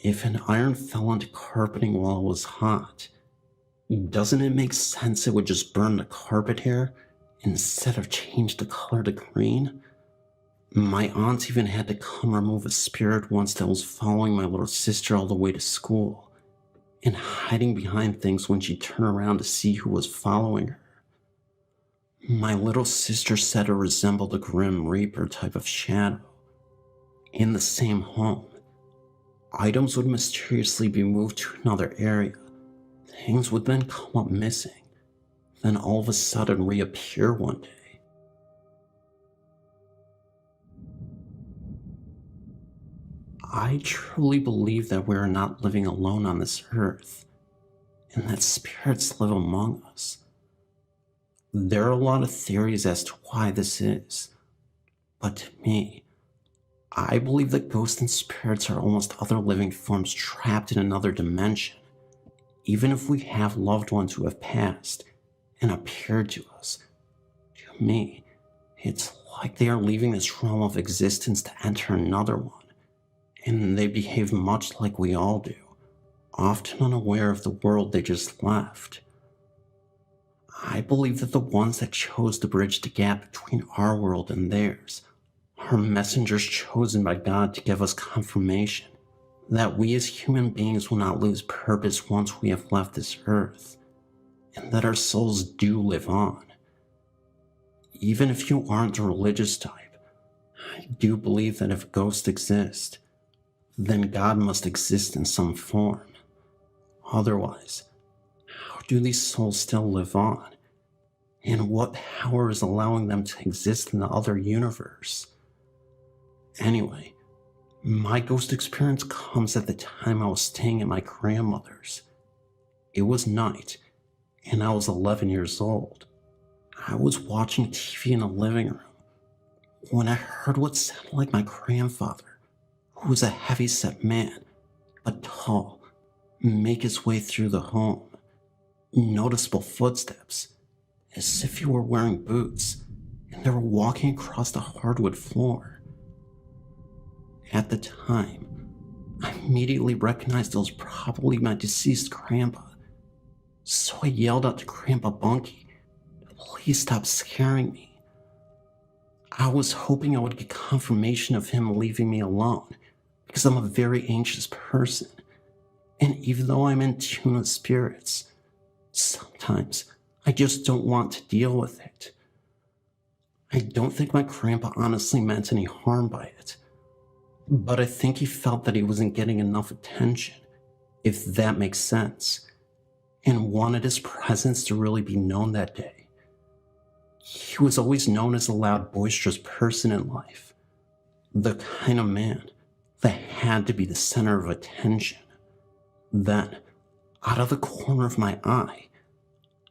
If an iron fell onto carpeting while it was hot, doesn't it make sense it would just burn the carpet hair instead of change the color to green? My aunt even had to come remove a spirit once that was following my little sister all the way to school and hiding behind things when she turned around to see who was following her. My little sister said it resembled a Grim Reaper type of shadow. In the same home, items would mysteriously be moved to another area. Things would then come up missing, then all of a sudden reappear one day. I truly believe that we are not living alone on this earth, and that spirits live among us. There are a lot of theories as to why this is, but to me, I believe that ghosts and spirits are almost other living forms trapped in another dimension. Even if we have loved ones who have passed and appeared to us, to me, it's like they are leaving this realm of existence to enter another one, and they behave much like we all do, often unaware of the world they just left. I believe that the ones that chose to bridge the gap between our world and theirs are messengers chosen by God to give us confirmation that we as human beings will not lose purpose once we have left this earth, and that our souls do live on. Even if you aren't the religious type, I do believe that if ghosts exist, then God must exist in some form. Otherwise, how do these souls still live on? And what power is allowing them to exist in the other universe? Anyway, my ghost experience comes at the time I was staying at my grandmother's. It was night, and I was 11 years old. I was watching TV in the living room when I heard what sounded like my grandfather, who was a heavy-set man, but tall, make his way through the home. Noticeable footsteps, as if he were wearing boots, and they were walking across the hardwood floor. At the time, I immediately recognized it was probably my deceased grandpa, so I yelled out to Grandpa Bunky, "Please stop scaring me." I was hoping I would get confirmation of him leaving me alone, because I'm a very anxious person, and even though I'm in tune with spirits, sometimes I just don't want to deal with it. I don't think my grandpa honestly meant any harm by it, but I think he felt that he wasn't getting enough attention, if that makes sense, and wanted his presence to really be known that day. He was always known as a loud, boisterous person in life, the kind of man that had to be the center of attention. Then, out of the corner of my eye,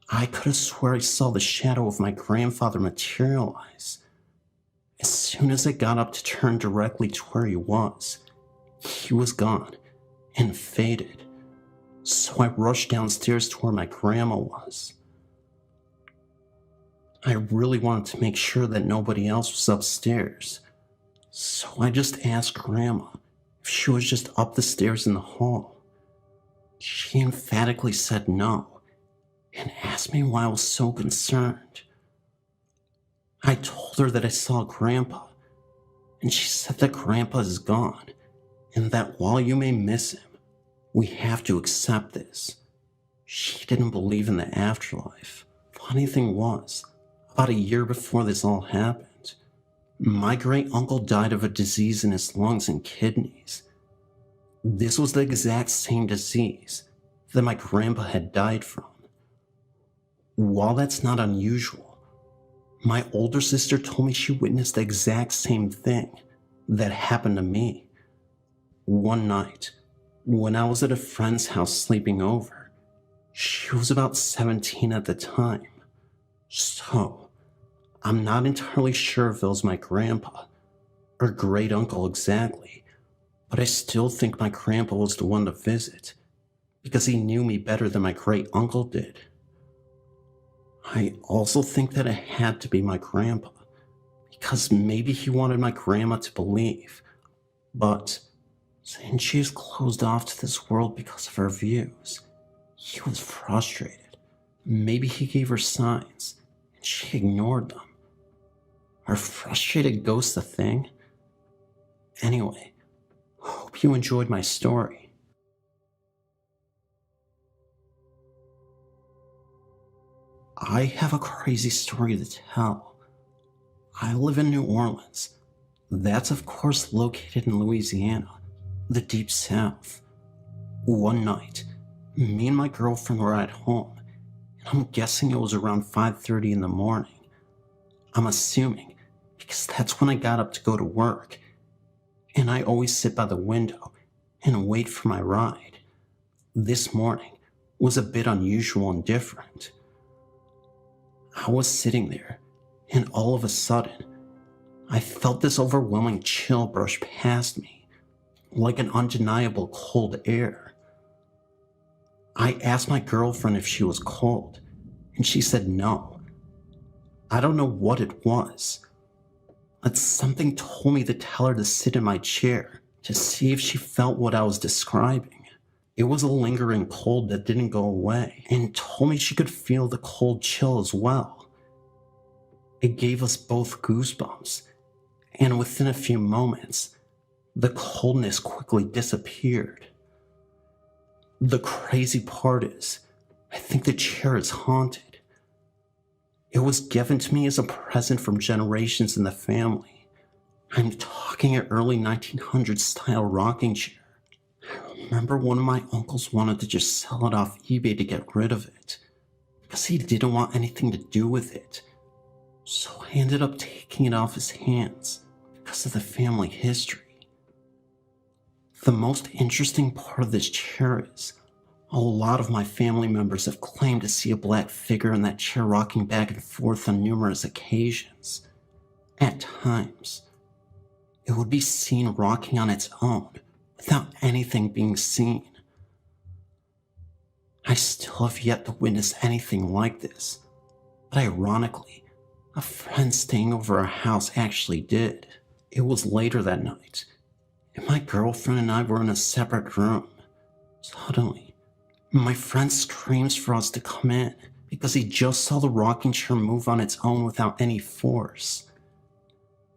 I could have swore I saw the shadow of my grandfather materialize. As soon as I got up to turn directly to where he was gone and faded. So I rushed downstairs to where my grandma was. I really wanted to make sure that nobody else was upstairs, so I just asked Grandma if she was just up the stairs in the hall. She emphatically said no, and asked me why I was so concerned. I told her that I saw Grandpa, and she said that Grandpa is gone, and that while you may miss him, we have to accept this. She didn't believe in the afterlife. Funny thing was, about a year before this all happened, my great-uncle died of a disease in his lungs and kidneys. This was the exact same disease that my grandpa had died from. While that's not unusual, my older sister told me she witnessed the exact same thing that happened to me. One night, when I was at a friend's house sleeping over, she was about 17 at the time. So, I'm not entirely sure if it was my grandpa or great uncle exactly, but I still think my grandpa was the one to visit because he knew me better than my great uncle did. I also think that it had to be my grandpa, because maybe he wanted my grandma to believe, but since she is closed off to this world because of her views, he was frustrated. Maybe he gave her signs, and she ignored them. Are frustrated ghosts a thing? Anyway, hope you enjoyed my story. I have a crazy story to tell. I live in New Orleans. That's of course located in Louisiana, the deep south. One night, me and my girlfriend were at home, and I'm guessing it was around 5:30 in the morning. I'm assuming, because that's when I got up to go to work. and I always sit by the window and wait for my ride. This morning was a bit unusual and different. I was sitting there, and all of a sudden, I felt this overwhelming chill brush past me, like an undeniable cold air. I asked my girlfriend if she was cold, and she said no. I don't know what it was, but something told me to tell her to sit in my chair to see if she felt what I was describing. It was a lingering cold that didn't go away, and told me she could feel the cold chill as well. It gave us both goosebumps, and within a few moments, the coldness quickly disappeared. The crazy part is, I think the chair is haunted. It was given to me as a present from generations in the family. I'm talking an early 1900s style rocking chair. I remember one of my uncles wanted to just sell it off eBay to get rid of it, because he didn't want anything to do with it. So I ended up taking it off his hands because of the family history. The most interesting part of this chair is, a lot of my family members have claimed to see a black figure in that chair rocking back and forth on numerous occasions. At times, it would be seen rocking on its own without anything being seen. I still have yet to witness anything like this, but ironically, a friend staying over our house actually did. It was later that night, and my girlfriend and I were in a separate room. Suddenly, my friend screams for us to come in because he just saw the rocking chair move on its own without any force.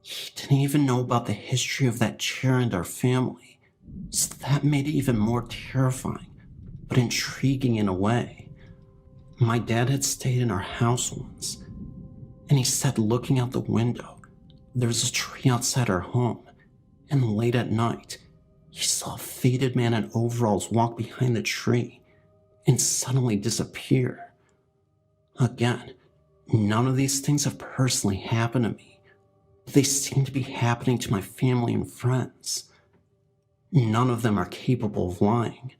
He didn't even know about the history of that chair and our family, so that made it even more terrifying, but intriguing in a way. My dad had stayed in our house once, and he said looking out the window, there's a tree outside our home, and late at night, he saw a faded man in overalls walk behind the tree and suddenly disappear. Again, none of these things have personally happened to me, but they seem to be happening to my family and friends. None of them are capable of lying.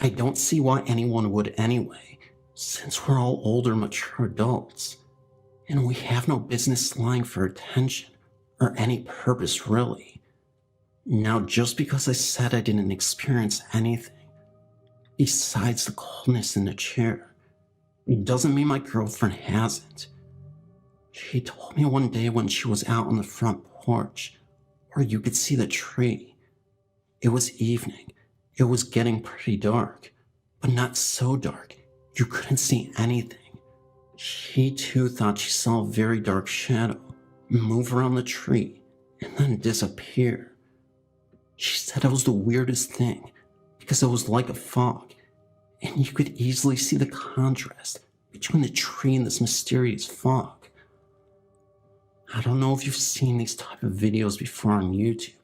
I don't see why anyone would anyway, since we're all older, mature adults, and we have no business lying for attention or any purpose really. Now, just because I said I didn't experience anything, besides the coldness in the chair, it doesn't mean my girlfriend hasn't. She told me one day when she was out on the front porch, where you could see the tree. It was evening. It was getting pretty dark, but not so dark you couldn't see anything. She too thought she saw a very dark shadow move around the tree and then disappear. She said it was the weirdest thing, because it was like a fog, and you could easily see the contrast between the tree and this mysterious fog. I don't know if you've seen these type of videos before on YouTube,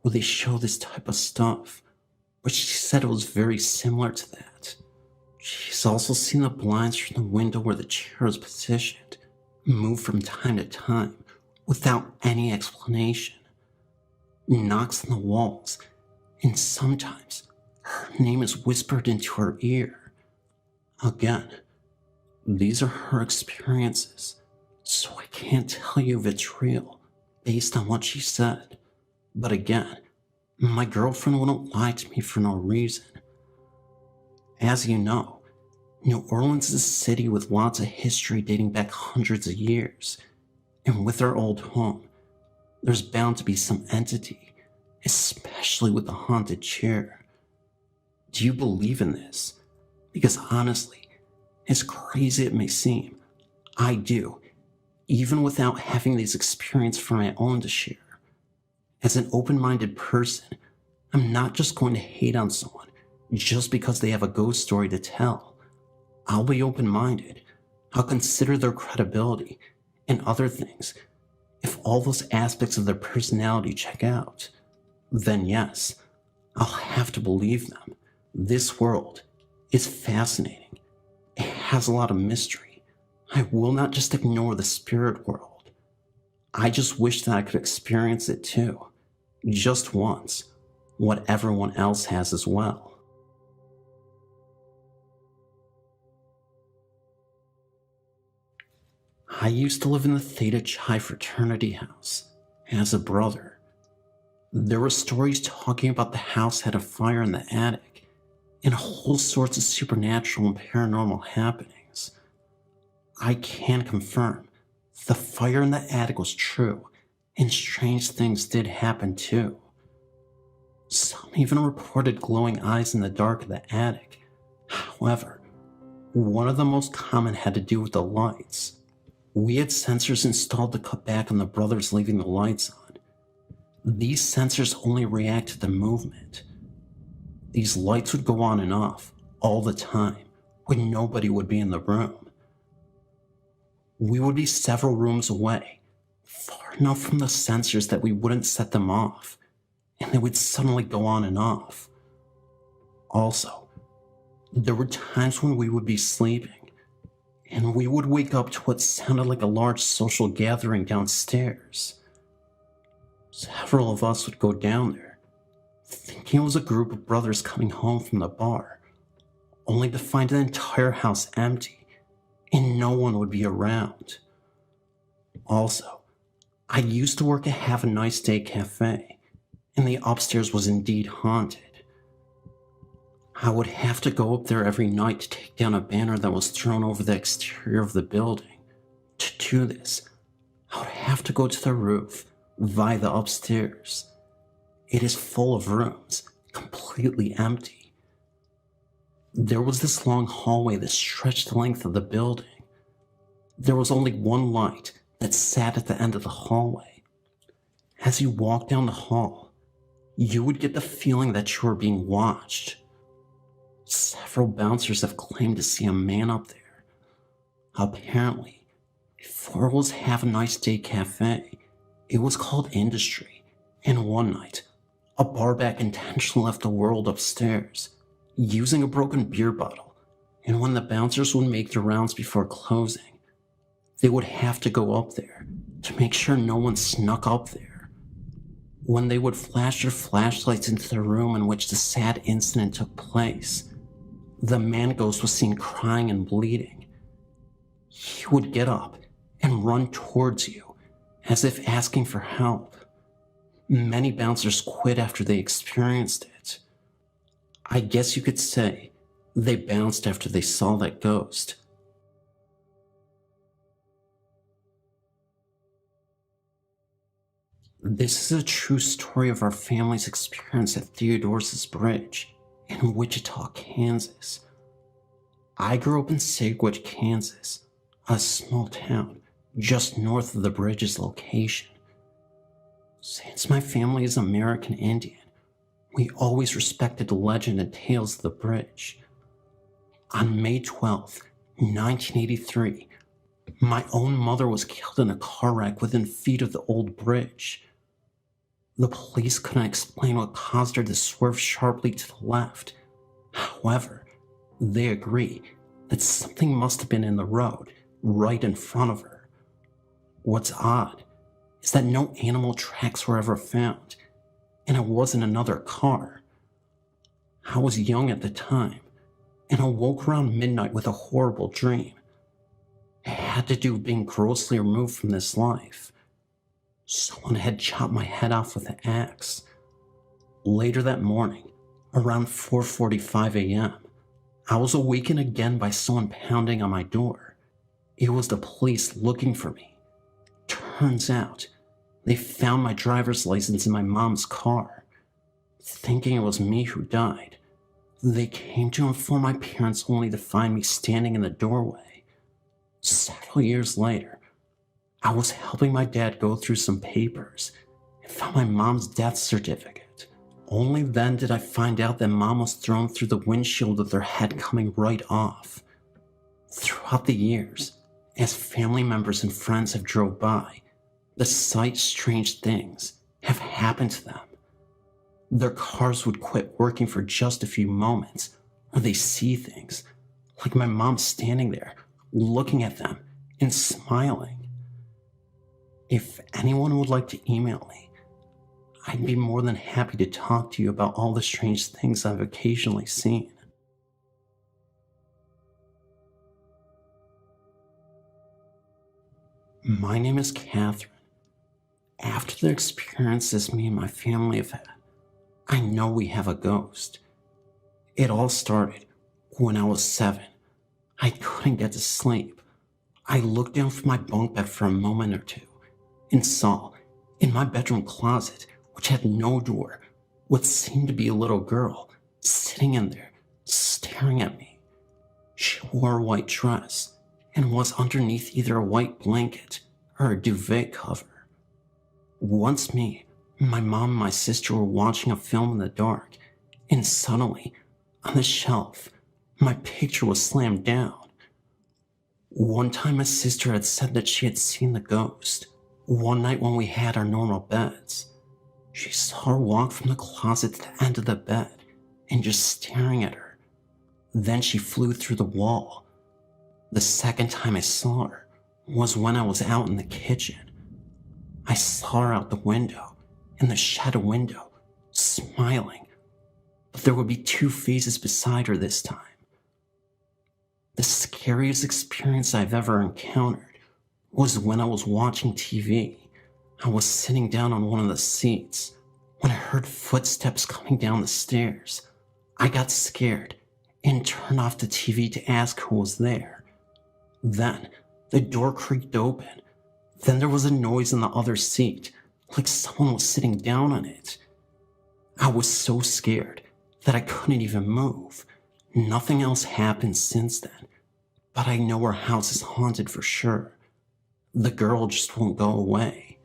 where they show this type of stuff, but she said it was very similar to that. She's also seen the blinds from the window where the chair is positioned move from time to time without any explanation. Knocks on the walls, and sometimes her name is whispered into her ear. Again, these are her experiences, so I can't tell you if it's real based on what she said. But again, my girlfriend wouldn't lie to me for no reason. As you know, New Orleans is a city with lots of history dating back hundreds of years, and with our old home, there's bound to be some entity, especially with the haunted chair. Do you believe in this? Because honestly, as crazy it may seem, I do, even without having these experiences for my own to share. As an open-minded person, I'm not just going to hate on someone just because they have a ghost story to tell. I'll be open-minded. I'll consider their credibility and other things. If all those aspects of their personality check out, then yes, I'll have to believe them. This world is fascinating. It has a lot of mystery. I will not just ignore the spirit world. I just wish that I could experience it too. just once, what everyone else has as well. I used to live in the Theta Chi fraternity house as a brother. There were stories talking about the house had a fire in the attic and whole sorts of supernatural and paranormal happenings. I can confirm the fire in the attic was true, and strange things did happen too. Some even reported glowing eyes in the dark of the attic. However, one of the most common had to do with the lights. We had sensors installed to cut back on the brothers leaving the lights on. These sensors only react to the movement. These lights would go on and off all the time when nobody would be in the room. We would be several rooms away, far enough from the sensors that we wouldn't set them off, and they would suddenly go on and off. Also, there were times when we would be sleeping, and we would wake up to what sounded like a large social gathering downstairs. Several of us would go down there, thinking it was a group of brothers coming home from the bar, only to find the entire house empty, and no one would be around. Also, I used to work at Have a Nice Day Cafe, and the upstairs was indeed haunted. I would have to go up there every night to take down a banner that was thrown over the exterior of the building. To do this, I would have to go to the roof via the upstairs. It is full of rooms, completely empty. There was this long hallway that stretched the length of the building. There was only one light that sat at the end of the hallway. As you walked down the hall, you would get the feeling that you were being watched. Several bouncers have claimed to see a man up there. Apparently, before it was Have a Nice Day Cafe, it was called Industry, and one night, a barback intentionally left the world upstairs, using a broken beer bottle, and when the bouncers would make their rounds before closing, they would have to go up there to make sure no one snuck up there. When they would flash their flashlights into the room in which the sad incident took place, the man ghost was seen crying and bleeding. He would get up and run towards you, as if asking for help. Many bouncers quit after they experienced it. I guess you could say they bounced after they saw that ghost. This is a true story of our family's experience at Theodore's Bridge in Wichita, Kansas. I grew up in Sagwitch, Kansas, a small town just north of the bridge's location. Since my family is American Indian, we always respected the legend and tales of the bridge. On May 12th, 1983, my own mother was killed in a car wreck within feet of the old bridge. The police couldn't explain what caused her to swerve sharply to the left. However, they agree that something must have been in the road right in front of her. What's odd is that no animal tracks were ever found, and it wasn't another car. I was young at the time, and awoke around midnight with a horrible dream. It had to do with being grossly removed from this life. Someone had chopped my head off with an axe. Later that morning, around 4:45 a.m., I was awakened again by someone pounding on my door. It was the police looking for me. Turns out, they found my driver's license in my mom's car. Thinking it was me who died, they came to inform my parents only to find me standing in the doorway. Several years later, I was helping my dad go through some papers and found my mom's death certificate. Only then did I find out that Mom was thrown through the windshield with her head coming right off. Throughout the years, as family members and friends have drove by, the sight strange things have happened to them. Their cars would quit working for just a few moments, or they see things, like my mom standing there, looking at them and smiling. If anyone would like to email me, I'd be more than happy to talk to you about all the strange things I've occasionally seen. My name is Catherine. After the experiences me and my family have had, I know we have a ghost. It all started when I was 7. I couldn't get to sleep. I looked down from my bunk bed for a moment or two and saw, in my bedroom closet, which had no door, what seemed to be a little girl sitting in there, staring at me. She wore a white dress and was underneath either a white blanket or a duvet cover. Once me, my mom and my sister were watching a film in the dark, and suddenly, on the shelf, my picture was slammed down. One time my sister had said that she had seen the ghost. One night when we had our normal beds, she saw her walk from the closet to the end of the bed and just staring at her. Then she flew through the wall. The second time I saw her was when I was out in the kitchen. I saw her out the window, in the shed window, smiling, but there would be 2 faces beside her this time. The scariest experience I've ever encountered was when I was watching TV. I was sitting down on one of the seats when I heard footsteps coming down the stairs. I got scared and turned off the TV to ask who was there. Then the door creaked open. Then there was a noise in the other seat, like someone was sitting down on it. I was so scared that I couldn't even move. Nothing else happened since then, but I know our house is haunted for sure. The girl just won't go away.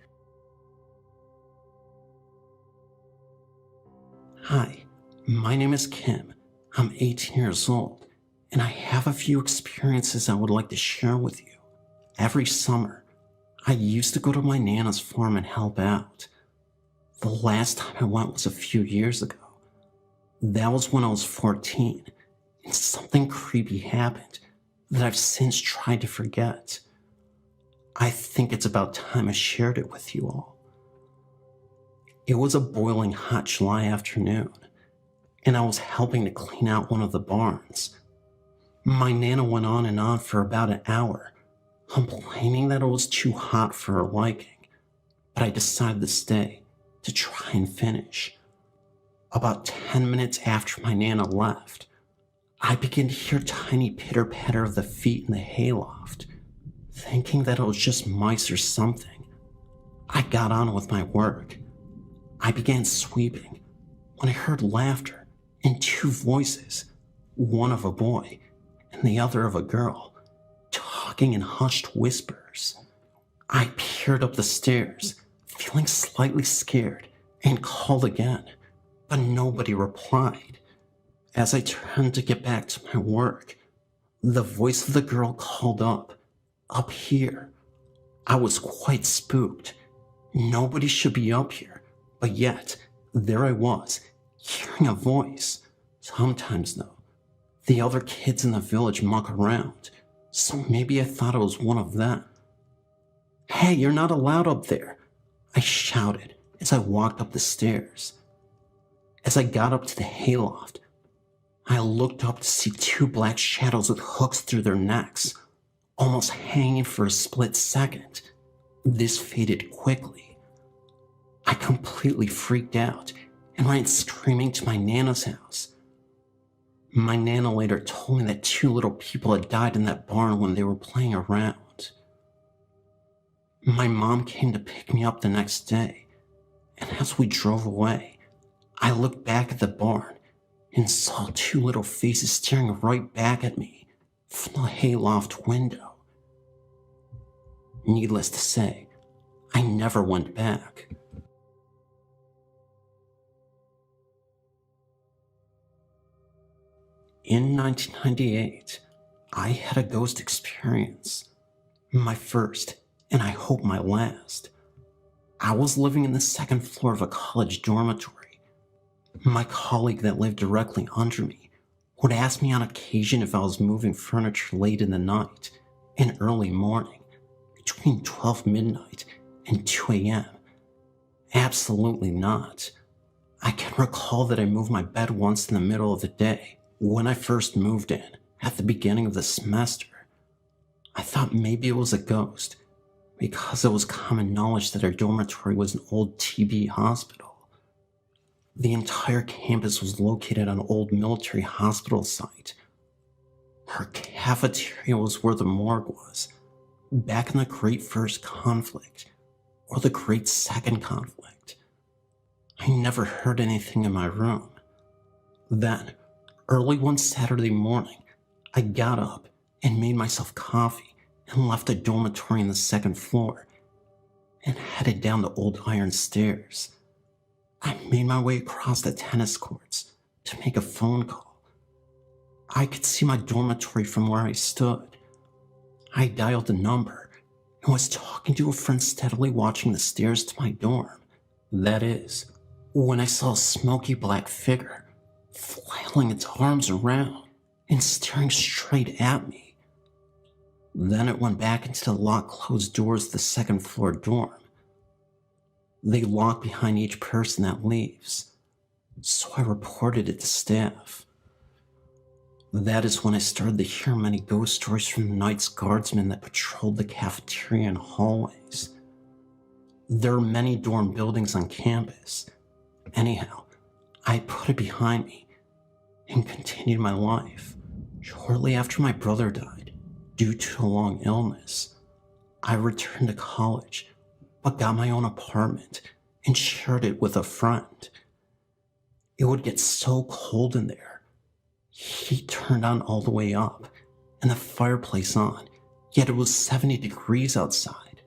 Hi, my name is Kim. I'm 18 years old, and I have a few experiences I would like to share with you. Every summer, I used to go to my Nana's farm and help out. The last time I went was a few years ago. That was when I was 14, and something creepy happened that I've since tried to forget. I think it's about time I shared it with you all. It was a boiling hot July afternoon, and I was helping to clean out one of the barns. My Nana went on and on for about an hour, complaining that it was too hot for her liking, but I decided to stay to try and finish. About 10 minutes after my Nana left, I began to hear tiny pitter-patter of the feet in the hayloft. Thinking that it was just mice or something, I got on with my work. I began sweeping when I heard laughter and 2 voices, one of a boy and the other of a girl, talking in hushed whispers. I peered up the stairs, feeling slightly scared, and called again, but nobody replied. As I turned to get back to my work, the voice of the girl called up here. I was quite spooked. Nobody should be up here, but yet, there I was, hearing a voice. Sometimes, though, the other kids in the village muck around, so maybe I thought it was one of them. "Hey, you're not allowed up there," I shouted as I walked up the stairs. As I got up to the hayloft, I looked up to see 2 black shadows with hooks through their necks, almost hanging for a split second. This faded quickly. I completely freaked out and ran screaming to my Nana's house. My Nana later told me that 2 little people had died in that barn when they were playing around. My mom came to pick me up the next day, and as we drove away, I looked back at the barn and saw 2 little faces staring right back at me from the hayloft window. Needless to say, I never went back. In 1998, I had a ghost experience. My first, and I hope my last. I was living in the 2nd floor of a college dormitory. My colleague that lived directly under me would ask me on occasion if I was moving furniture late in the night and early morning, between 12 midnight and 2 a.m. Absolutely not. I can recall that I moved my bed once in the middle of the day when I first moved in at the beginning of the semester. I thought maybe it was a ghost because it was common knowledge that our dormitory was an old TB hospital. The entire campus was located on an old military hospital site. Our cafeteria was where the morgue was, back in the Great First Conflict, or the Great Second Conflict. I never heard anything in my room. Then, early one Saturday morning, I got up and made myself coffee and left the dormitory on the second floor and headed down the old iron stairs. I made my way across the tennis courts to make a phone call. I could see my dormitory from where I stood. I dialed the number and was talking to a friend steadily watching the stairs to my dorm. That is, when I saw a smoky black figure flailing its arms around and staring straight at me. Then it went back into the locked closed doors of the second floor dorm. They lock behind each person that leaves, so I reported it to staff. That is when I started to hear many ghost stories from the Knights Guardsmen that patrolled the cafeteria and hallways. There are many dorm buildings on campus. Anyhow, I put it behind me and continued my life. Shortly after my brother died, due to a long illness, I returned to college, but got my own apartment and shared it with a friend. It would get so cold in there. Heat turned on all the way up and the fireplace on, yet it was 70 degrees outside.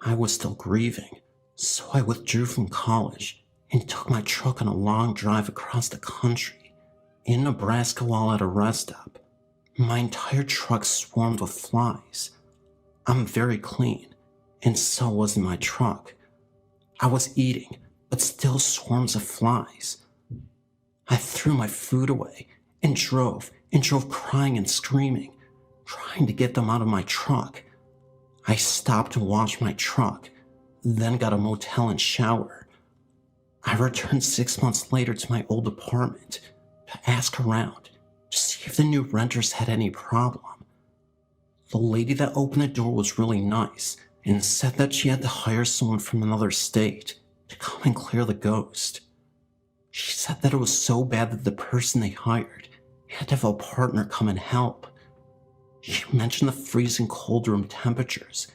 I was still grieving, so I withdrew from college and took my truck on a long drive across the country. In Nebraska while at a rest stop, my entire truck swarmed with flies. I'm very clean, and so wasn't my truck. I was eating, but still swarms of flies. I threw my food away and drove crying and screaming, trying to get them out of my truck. I stopped to wash my truck, then got a motel and shower. I returned 6 months later to my old apartment to ask around to see if the new renters had any problem. The lady that opened the door was really nice and said that she had to hire someone from another state to come and clear the ghost. She said that it was so bad that the person they hired had to have a partner come and help. She mentioned the freezing cold room temperatures,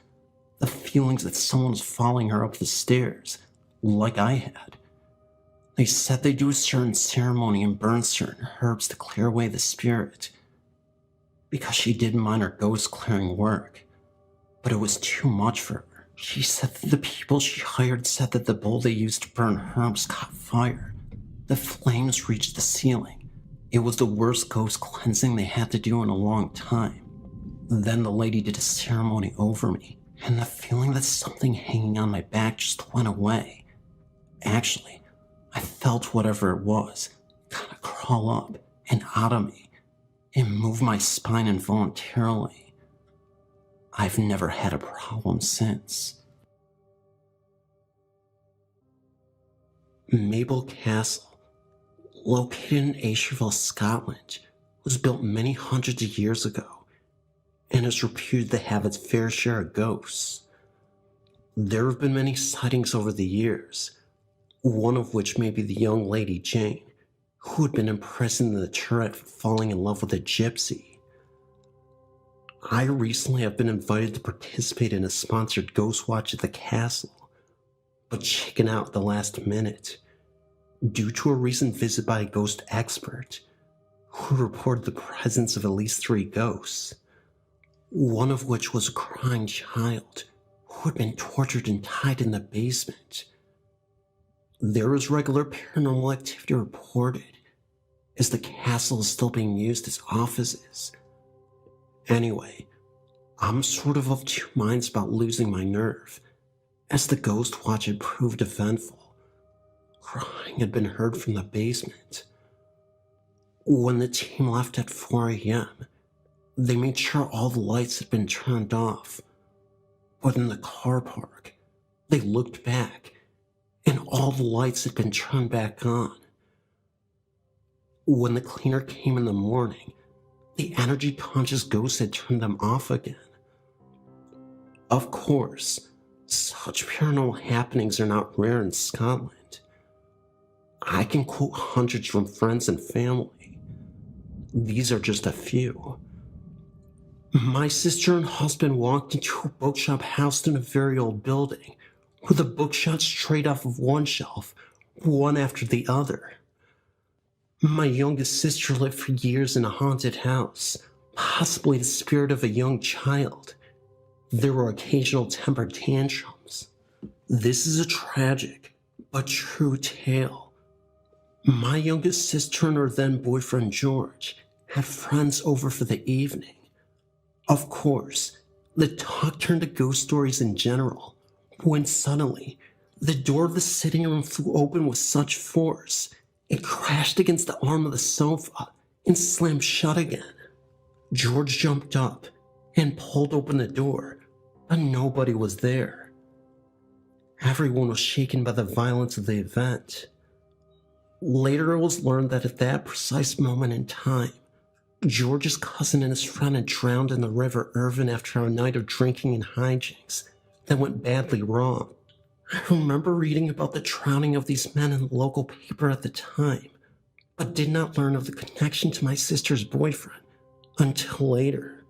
the feelings that someone was following her up the stairs, like I had. They said they do a certain ceremony and burn certain herbs to clear away the spirit, because she did minor ghost clearing work, but it was too much for her. She said that the people she hired said that the bowl they used to burn herbs caught fire. The flames reached the ceiling. It was the worst ghost cleansing they had to do in a long time. Then the lady did a ceremony over me, and the feeling that something hanging on my back just went away. Actually, I felt whatever it was kind of crawl up and out of me and move my spine involuntarily. I've never had a problem since. Mabel Castle, located in Ayrshire, Scotland, was built many hundreds of years ago and is reputed to have its fair share of ghosts. There have been many sightings over the years, one of which may be the young lady Jane, who had been imprisoned in the turret for falling in love with a gypsy. I recently have been invited to participate in a sponsored ghost watch at the castle, but chickened out at the last minute due to a recent visit by a ghost expert who reported the presence of at least 3 ghosts, one of which was a crying child who had been tortured and tied in the basement. There is regular paranormal activity reported, as the castle is still being used as offices. Anyway, I'm sort of 2 minds about losing my nerve, as the ghost watch had proved eventful. Crying had been heard from the basement. When the team left at 4 a.m., they made sure all the lights had been turned off. But in the car park, they looked back
and all the lights had been turned back on. When the cleaner came in the morning, the energy-conscious ghost had turned them off again. Of course, such paranormal happenings are not rare in Scotland. I can quote hundreds from friends and family. These are just a few. My sister and husband walked into a bookshop housed in a very old building, with the books shot straight off of one shelf, one after the other. My youngest sister lived for years in a haunted house, possibly the spirit of a young child. There were occasional temper tantrums. This is a tragic but true tale. My youngest sister and her then boyfriend George had friends over for the evening. Of course, the talk turned to ghost stories in general, when suddenly, the door of the sitting room flew open with such force, it crashed against the arm of the sofa and slammed shut again. George jumped up and pulled open the door, but nobody was there. Everyone was shaken by the violence of the event. Later it was learned that at that precise moment in time, George's cousin and his friend had drowned in the River Irvine after a night of drinking and hijinks that went badly wrong. I remember reading about the drowning of these men in the local paper at the time, but did not learn of the connection to my sister's boyfriend until later.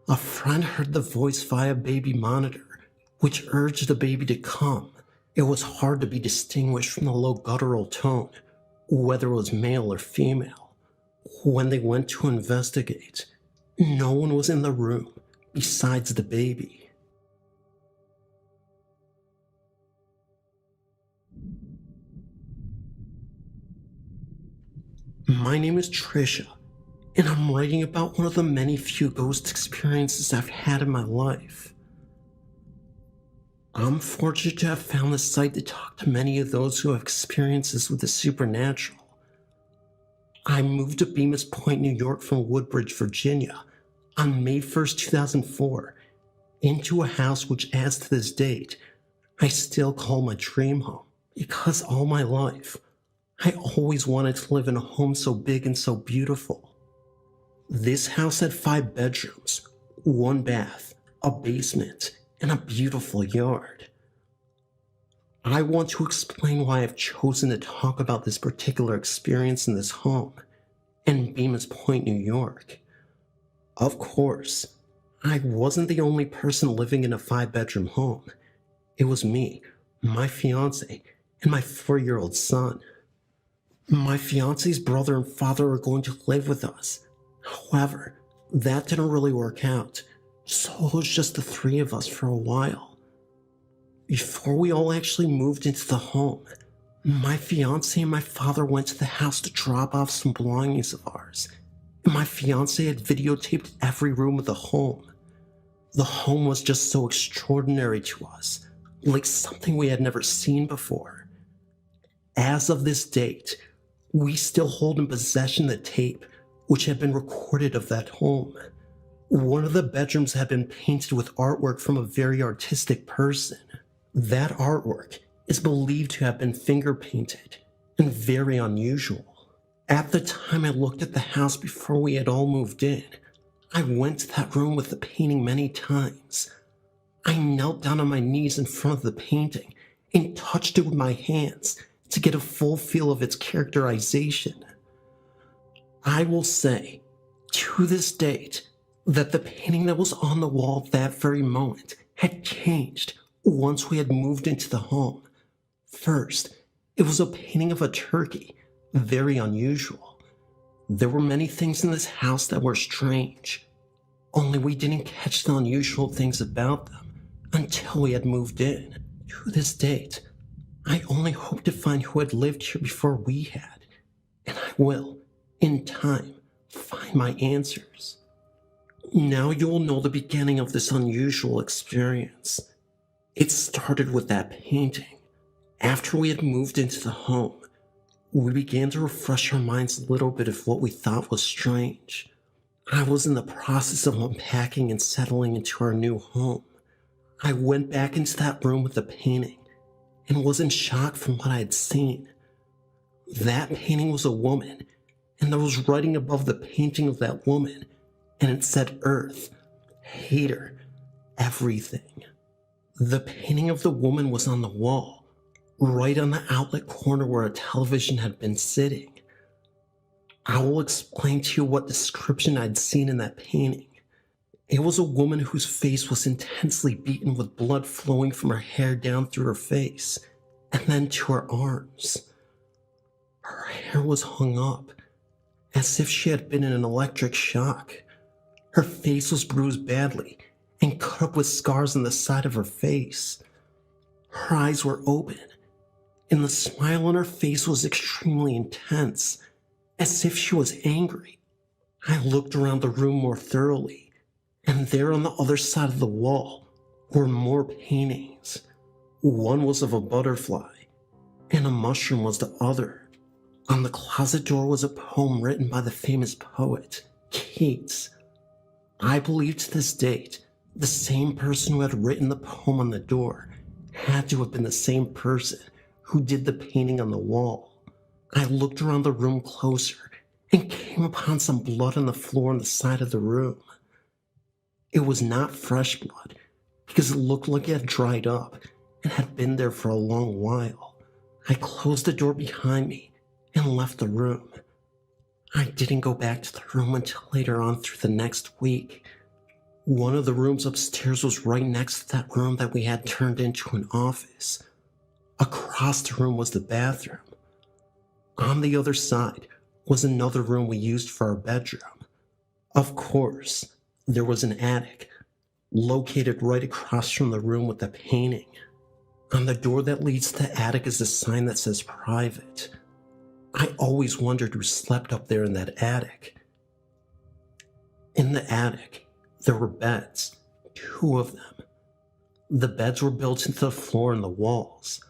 A friend heard the voice via baby monitor, which urged the baby to come. It was hard to be distinguished from the low guttural tone, whether it was male or female. When they went to investigate, no one was in the room besides the baby. My name is Trisha, and I'm writing about one of the many few ghost experiences I've had in my life. I'm fortunate to have found this site to talk to many of those who have experiences with the supernatural. I moved to Bemis Point, New York from Woodbridge, Virginia on May 1st, 2004, into a house which, as to this date, I still call my dream home, because all my life, I always wanted to live in a home so big and so beautiful. This house had 5 bedrooms, 1 bath, a basement, and a beautiful yard. I want to explain why I've chosen to talk about this particular experience in this home in Bemis Point, New York. Of course, I wasn't the only person living in a 5-bedroom home. It was me, my fiance, and my 4-year-old son. My fiance's brother and father were going to live with us. However, that didn't really work out, so it was just the 3 of us for a while. Before we all actually moved into the home, my fiance and my father went to the house to drop off some belongings of ours. My fiance had videotaped every room of the home. The home was just so extraordinary to us, like something we had never seen before. As of this date, we still hold in possession the tape which had been recorded of that home. One of the bedrooms had been painted with artwork from a very artistic person. That artwork is believed to have been finger painted and very unusual. At the time I looked at the house before we had all moved in, I went to that room with the painting many times. I knelt down on my knees in front of the painting and touched it with my hands to get a full feel of its characterization. I will say, to this date, that the painting that was on the wall at that very moment had changed once we had moved into the home. First, it was a painting of a turkey, very unusual. There were many things in this house that were strange, only we didn't catch the unusual things about them until we had moved in. To this date, I only hope to find who had lived here before we had, and I will, in time, find my answers. Now you will know the beginning of this unusual experience. It started with that painting. After we had moved into the home, we began to refresh our minds a little bit of what we thought was strange. I was in the process of unpacking and settling into our new home. I went back into that room with the painting, and was in shock from what I had seen. That painting was a woman, and there was writing above the painting of that woman, and it said Earth, hate her, everything. The painting of the woman was on the wall, right on the outlet corner where a television had been sitting. I will explain to you what description I'd seen in that painting. It was a woman whose face was intensely beaten with blood flowing from her hair down through her face, and then to her arms. Her hair was hung up, as if she had been in an electric shock. Her face was bruised badly, and cut up with scars on the side of her face. Her eyes were open, and the smile on her face was extremely intense, as if she was angry. I looked around the room more thoroughly, and there on the other side of the wall were more paintings. One was of a butterfly, and a mushroom was the other. On the closet door was a poem written by the famous poet, Keats. I believe to this date, the same person who had written the poem on the door had to have been the same person who did the painting on the wall. I looked around the room closer and came upon some blood on the floor on the side of the room. It was not fresh blood, because it looked like it had dried up and had been there for a long while. I closed the door behind me and left the room. I didn't go back to the room until later on through the next week. One of the rooms upstairs was right next to that room that we had turned into an office. Across the room was the bathroom. On the other side was another room we used for our bedroom. Of course, there was an attic, located right across from the room with the painting. On the door that leads to the attic is a sign that says private. I always wondered who slept up there in that attic. In the attic, there were beds, 2 of them. The beds were built into the floor and the walls.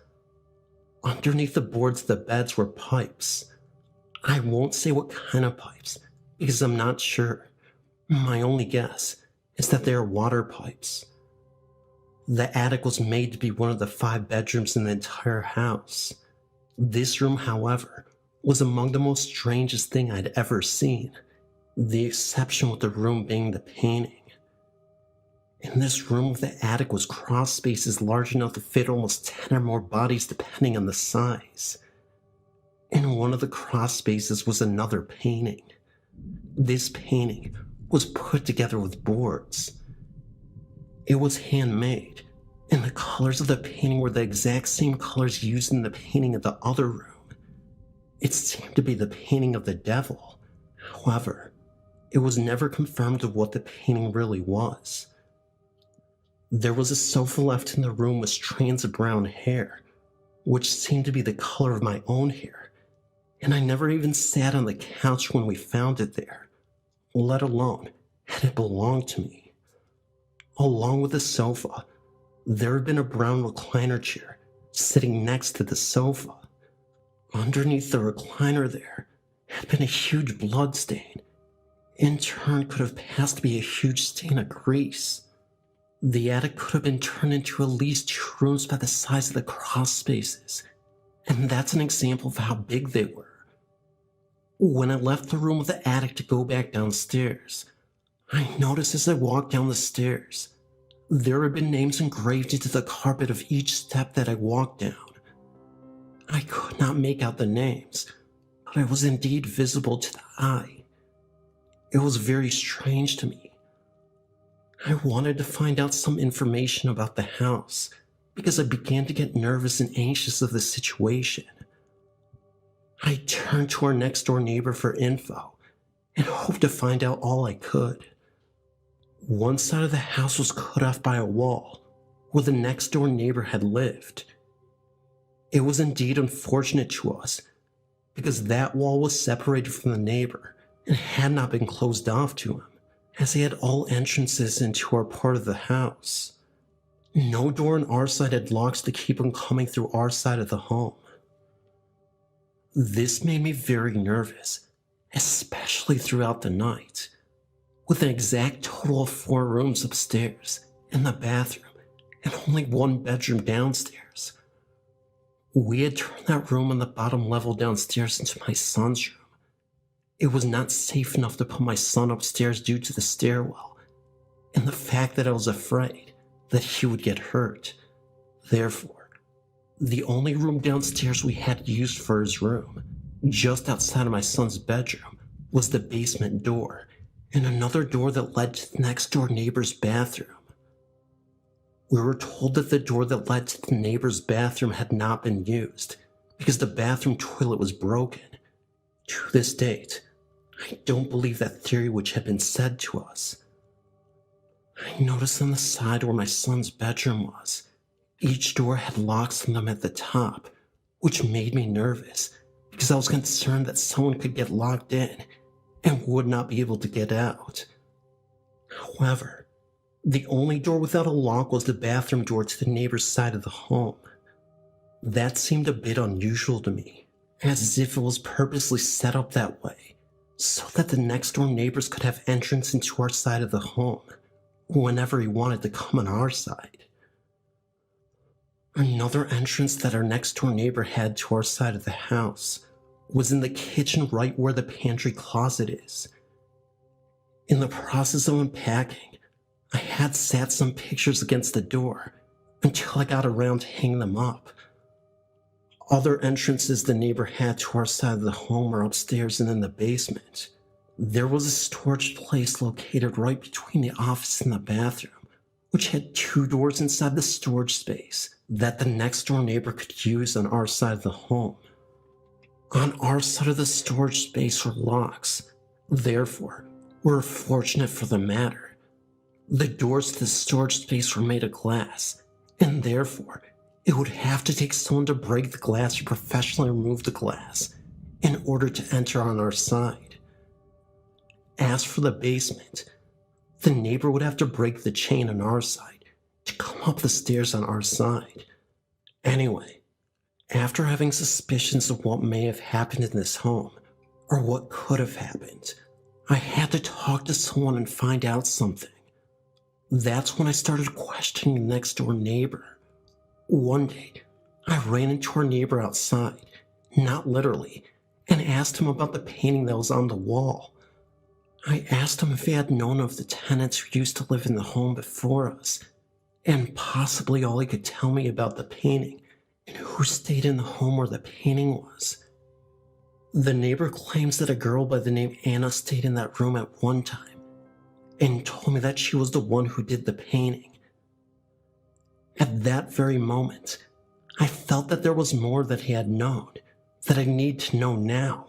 Underneath the boards of the beds were pipes. I won't say what kind of pipes, because I'm not sure. My only guess is that they are water pipes. The attic was made to be one of the 5 bedrooms in the entire house. This room, however, was among the most strangest thing I'd ever seen, the exception with the room being the painting. In this room, the attic was cross spaces large enough to fit almost 10 or more bodies depending on the size. In one of the cross spaces was another painting. This painting was put together with boards. It was handmade, and the colors of the painting were the exact same colors used in the painting of the other room. It seemed to be the painting of the devil. However, it was never confirmed of what the painting really was. There was a sofa left in the room with strands of brown hair, which seemed to be the color of my own hair, and I never even sat on the couch when we found it there, let alone had it belonged to me. Along with the sofa, there had been a brown recliner chair sitting next to the sofa. Underneath the recliner there had been a huge blood stain. In turn could have passed to be a huge stain of grease. The attic could have been turned into at least 2 rooms by the size of the cross spaces, and that's an example of how big they were. When I left the room of the attic to go back downstairs, I noticed as I walked down the stairs, there had been names engraved into the carpet of each step that I walked down. I could not make out the names, but it was indeed visible to the eye. It was very strange to me. I wanted to find out some information about the house because I began to get nervous and anxious of the situation. I turned to our next door neighbor for info and hoped to find out all I could. One side of the house was cut off by a wall where the next door neighbor had lived. It was indeed unfortunate to us because that wall was separated from the neighbor and had not been closed off to him, as he had all entrances into our part of the house. No door on our side had locks to keep him coming through our side of the home. This made me very nervous, especially throughout the night. With an exact total of 4 rooms upstairs and the bathroom and only 1 bedroom downstairs, We had turned that room on the bottom level downstairs into my son's room. It was not safe enough to put my son upstairs due to the stairwell, and the fact that I was afraid that he would get hurt. Therefore, the only room downstairs we had used for his room, just outside of my son's bedroom, was the basement door, and another door that led to the next door neighbor's bathroom. We were told that the door that led to the neighbor's bathroom had not been used because the bathroom toilet was broken. To this date, I don't believe that theory which had been said to us. I noticed on the side where my son's bedroom was, each door had locks on them at the top, which made me nervous because I was concerned that someone could get locked in and would not be able to get out. However, the only door without a lock was the bathroom door to the neighbor's side of the home. That seemed a bit unusual to me, as if it was purposely set up that way, so that the next door neighbors could have entrance into our side of the home whenever he wanted to come on our side. Another entrance that our next door neighbor had to our side of the house was in the kitchen right where the pantry closet is. In the process of unpacking, I had sat some pictures against the door until I got around to hang them up. Other entrances the neighbor had to our side of the home were upstairs and in the basement. There was a storage place located right between the office and the bathroom, which had 2 doors inside the storage space that the next door neighbor could use on our side of the home. On our side of the storage space were locks. Therefore, we were fortunate for the matter. The doors to the storage space were made of glass, and therefore, it would have to take someone to break the glass or professionally remove the glass in order to enter on our side. As for the basement, the neighbor would have to break the chain on our side to come up the stairs on our side. Anyway, after having suspicions of what may have happened in this home, or what could have happened, I had to talk to someone and find out something. That's when I started questioning the next door neighbor. One day, I ran into our neighbor outside, not literally, and asked him about the painting that was on the wall. I asked him if he had known of the tenants who used to live in the home before us, and possibly all he could tell me about the painting and who stayed in the home where the painting was. The neighbor claims that a girl by the name Anna stayed in that room at one time, and told me that she was the one who did the painting. At that very moment, I felt that there was more that he had known, that I need to know now.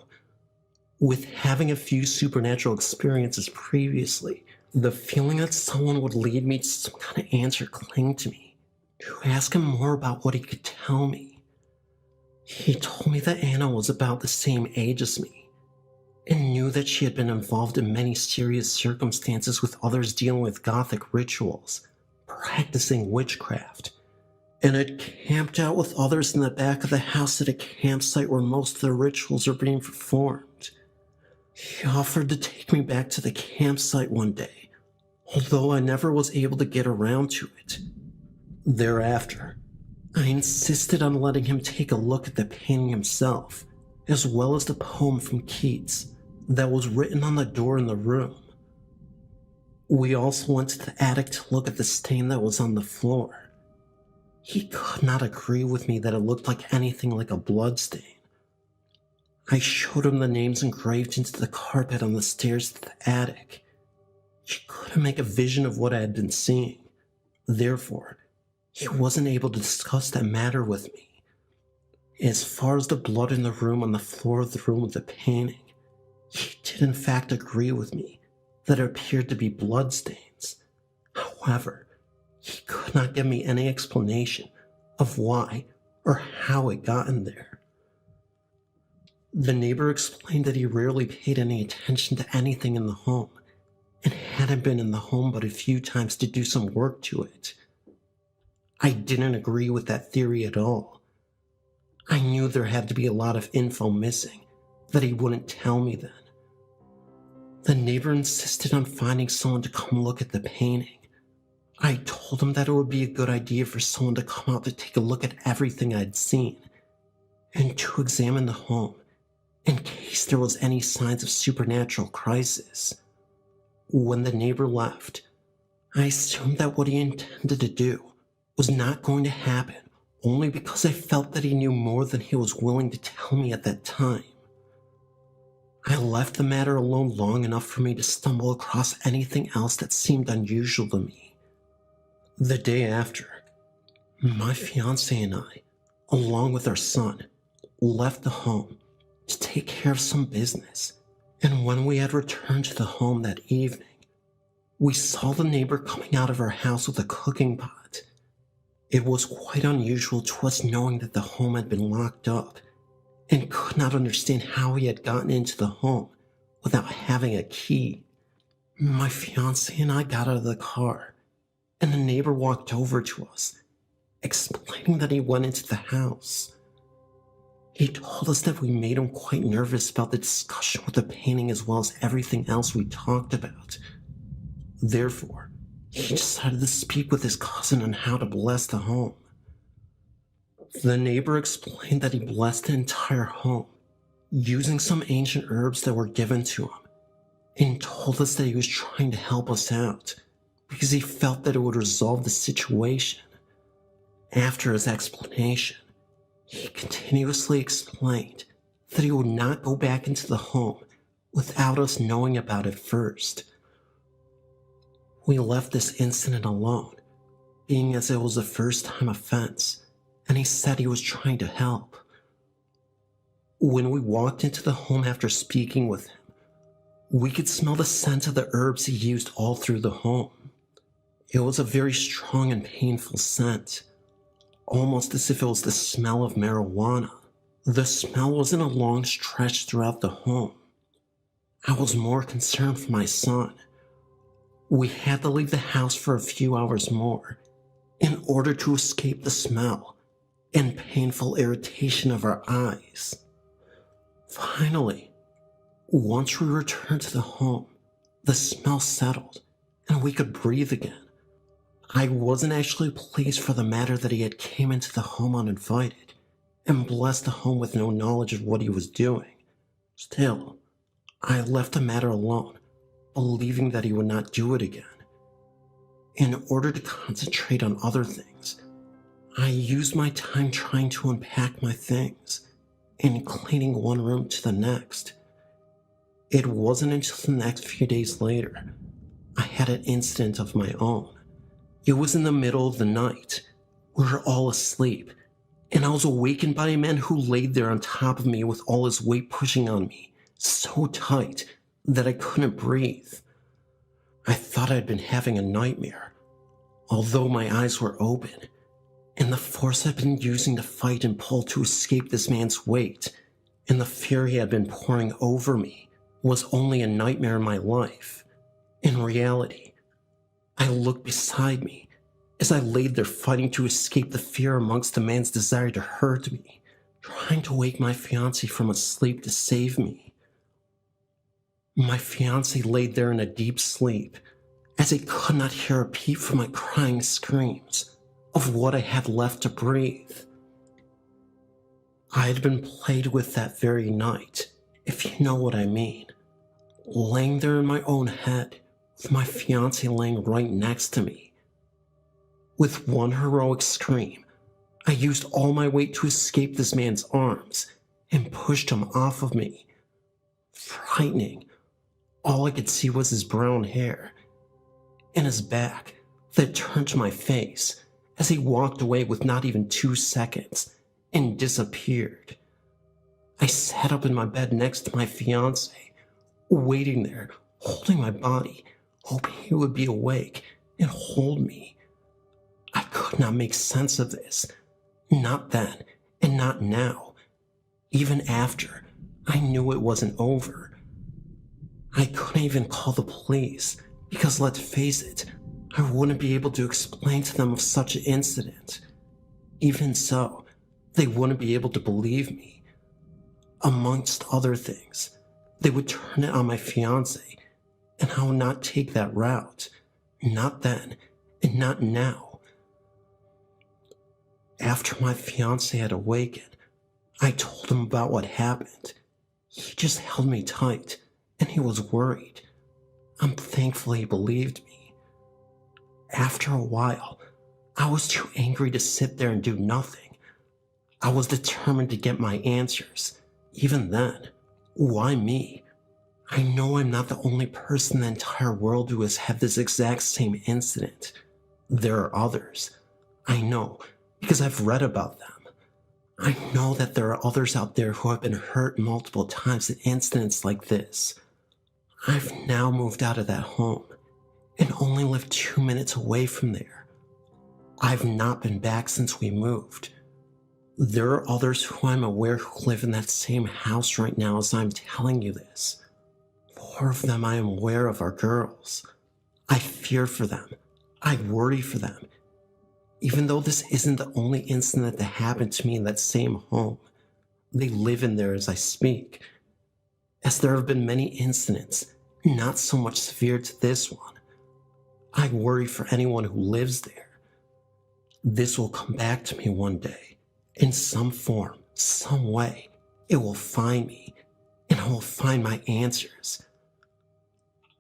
With having a few supernatural experiences previously, the feeling that someone would lead me to some kind of answer clung to me, to ask him more about what he could tell me. He told me that Anna was about the same age as me, and knew that she had been involved in many serious circumstances with others dealing with Gothic rituals, practicing witchcraft, and had camped out with others in the back of the house at a campsite where most of the rituals are being performed. He offered to take me back to the campsite one day, although I never was able to get around to it. Thereafter, I insisted on letting him take a look at the painting himself, as well as the poem from Keats that was written on the door in the room. We also went to the attic to look at the stain that was on the floor. He could not agree with me that it looked like anything like a blood stain. I showed him the names engraved into the carpet on the stairs to the attic. He couldn't make a vision of what I had been seeing. Therefore, he wasn't able to discuss that matter with me. As far as the blood in the room on the floor of the room with the painting, he did in fact agree with me that it appeared to be bloodstains. However, he could not give me any explanation of why or how it got in there. The neighbor explained that he rarely paid any attention to anything in the home, and hadn't been in the home but a few times to do some work to it. I didn't agree with that theory at all. I knew there had to be a lot of info missing that he wouldn't tell me then. The neighbor insisted on finding someone to come look at the painting. I told him that it would be a good idea for someone to come out to take a look at everything I'd seen, and to examine the home in case there was any signs of supernatural crisis. When the neighbor left, I assumed that what he intended to do was not going to happen only because I felt that he knew more than he was willing to tell me at that time. I left the matter alone long enough for me to stumble across anything else that seemed unusual to me. The day after, my fiancé and I, along with our son, left the home to take care of some business, and when we had returned to the home that evening, we saw the neighbor coming out of our house with a cooking pot. It was quite unusual to us knowing that the home had been locked up, and could not understand how he had gotten into the home without having a key. My fiancé and I got out of the car, and the neighbor walked over to us, explaining that he went into the house. He told us that we made him quite nervous about the discussion with the painting as well as everything else we talked about. Therefore, he decided to speak with his cousin on how to bless the home. The neighbor explained that he blessed the entire home using some ancient herbs that were given to him, and told us that he was trying to help us out because he felt that it would resolve the situation. After his explanation, he continuously explained that he would not go back into the home without us knowing about it first. We left this incident alone, being as it was a first-time offense, and he said he was trying to help. When we walked into the home after speaking with him, we could smell the scent of the herbs he used all through the home. It was a very strong and painful scent, almost as if it was the smell of marijuana. The smell was in a long stretch throughout the home. I was more concerned for my son. We had to leave the house for a few hours more in order to escape the smell and painful irritation of our eyes. Finally, once we returned to the home, the smell settled and we could breathe again. I wasn't actually pleased for the matter that he had came into the home uninvited and blessed the home with no knowledge of what he was doing. Still, I left the matter alone, believing that he would not do it again. In order to concentrate on other things, I used my time trying to unpack my things and cleaning one room to the next. It wasn't until the next few days later I had an incident of my own. It was in the middle of the night. We were all asleep, and I was awakened by a man who laid there on top of me with all his weight pushing on me so tight that I couldn't breathe. I thought I'd been having a nightmare, although my eyes were open, and the force I'd been using to fight and pull to escape this man's weight and the fear he had been pouring over me was only a nightmare in my life. In reality, I looked beside me as I laid there fighting to escape the fear amongst the man's desire to hurt me, trying to wake my fiancé from a sleep to save me. My fiancé laid there in a deep sleep as he could not hear a peep from my crying screams of what I had left to breathe. I had been played with that very night, if you know what I mean, laying there in my own head with my fiancé laying right next to me. With one heroic scream, I used all my weight to escape this man's arms and pushed him off of me. Frightening, all I could see was his brown hair and his back that turned to my face as he walked away with not even 2 seconds and disappeared. I sat up in my bed next to my fiancé, waiting there, holding my body, hoping he would be awake and hold me. I could not make sense of this, not then and not now. Even after, I knew it wasn't over. I couldn't even call the police because, let's face it, I wouldn't be able to explain to them of such an incident. Even so, they wouldn't be able to believe me. Amongst other things, they would turn it on my fiancé, and I would not take that route. Not then, and not now. After my fiancé had awakened, I told him about what happened. He just held me tight, and he was worried. I'm thankful he believed me. After a while, I was too angry to sit there and do nothing. I was determined to get my answers. Even then, why me? I know I'm not the only person in the entire world who has had this exact same incident. There are others. I know, because I've read about them. I know that there are others out there who have been hurt multiple times in incidents like this. I've now moved out of that home and only live 2 minutes away from there. I've not been back since we moved. There are others who I'm aware who live in that same house right now as I'm telling you this. 4 of them I am aware of are girls. I fear for them. I worry for them. Even though this isn't the only incident that happened to me in that same home, they live in there as I speak. As there have been many incidents, not so much severe to this one, I worry for anyone who lives there. This will come back to me one day. In some form, some way, it will find me, and I will find my answers.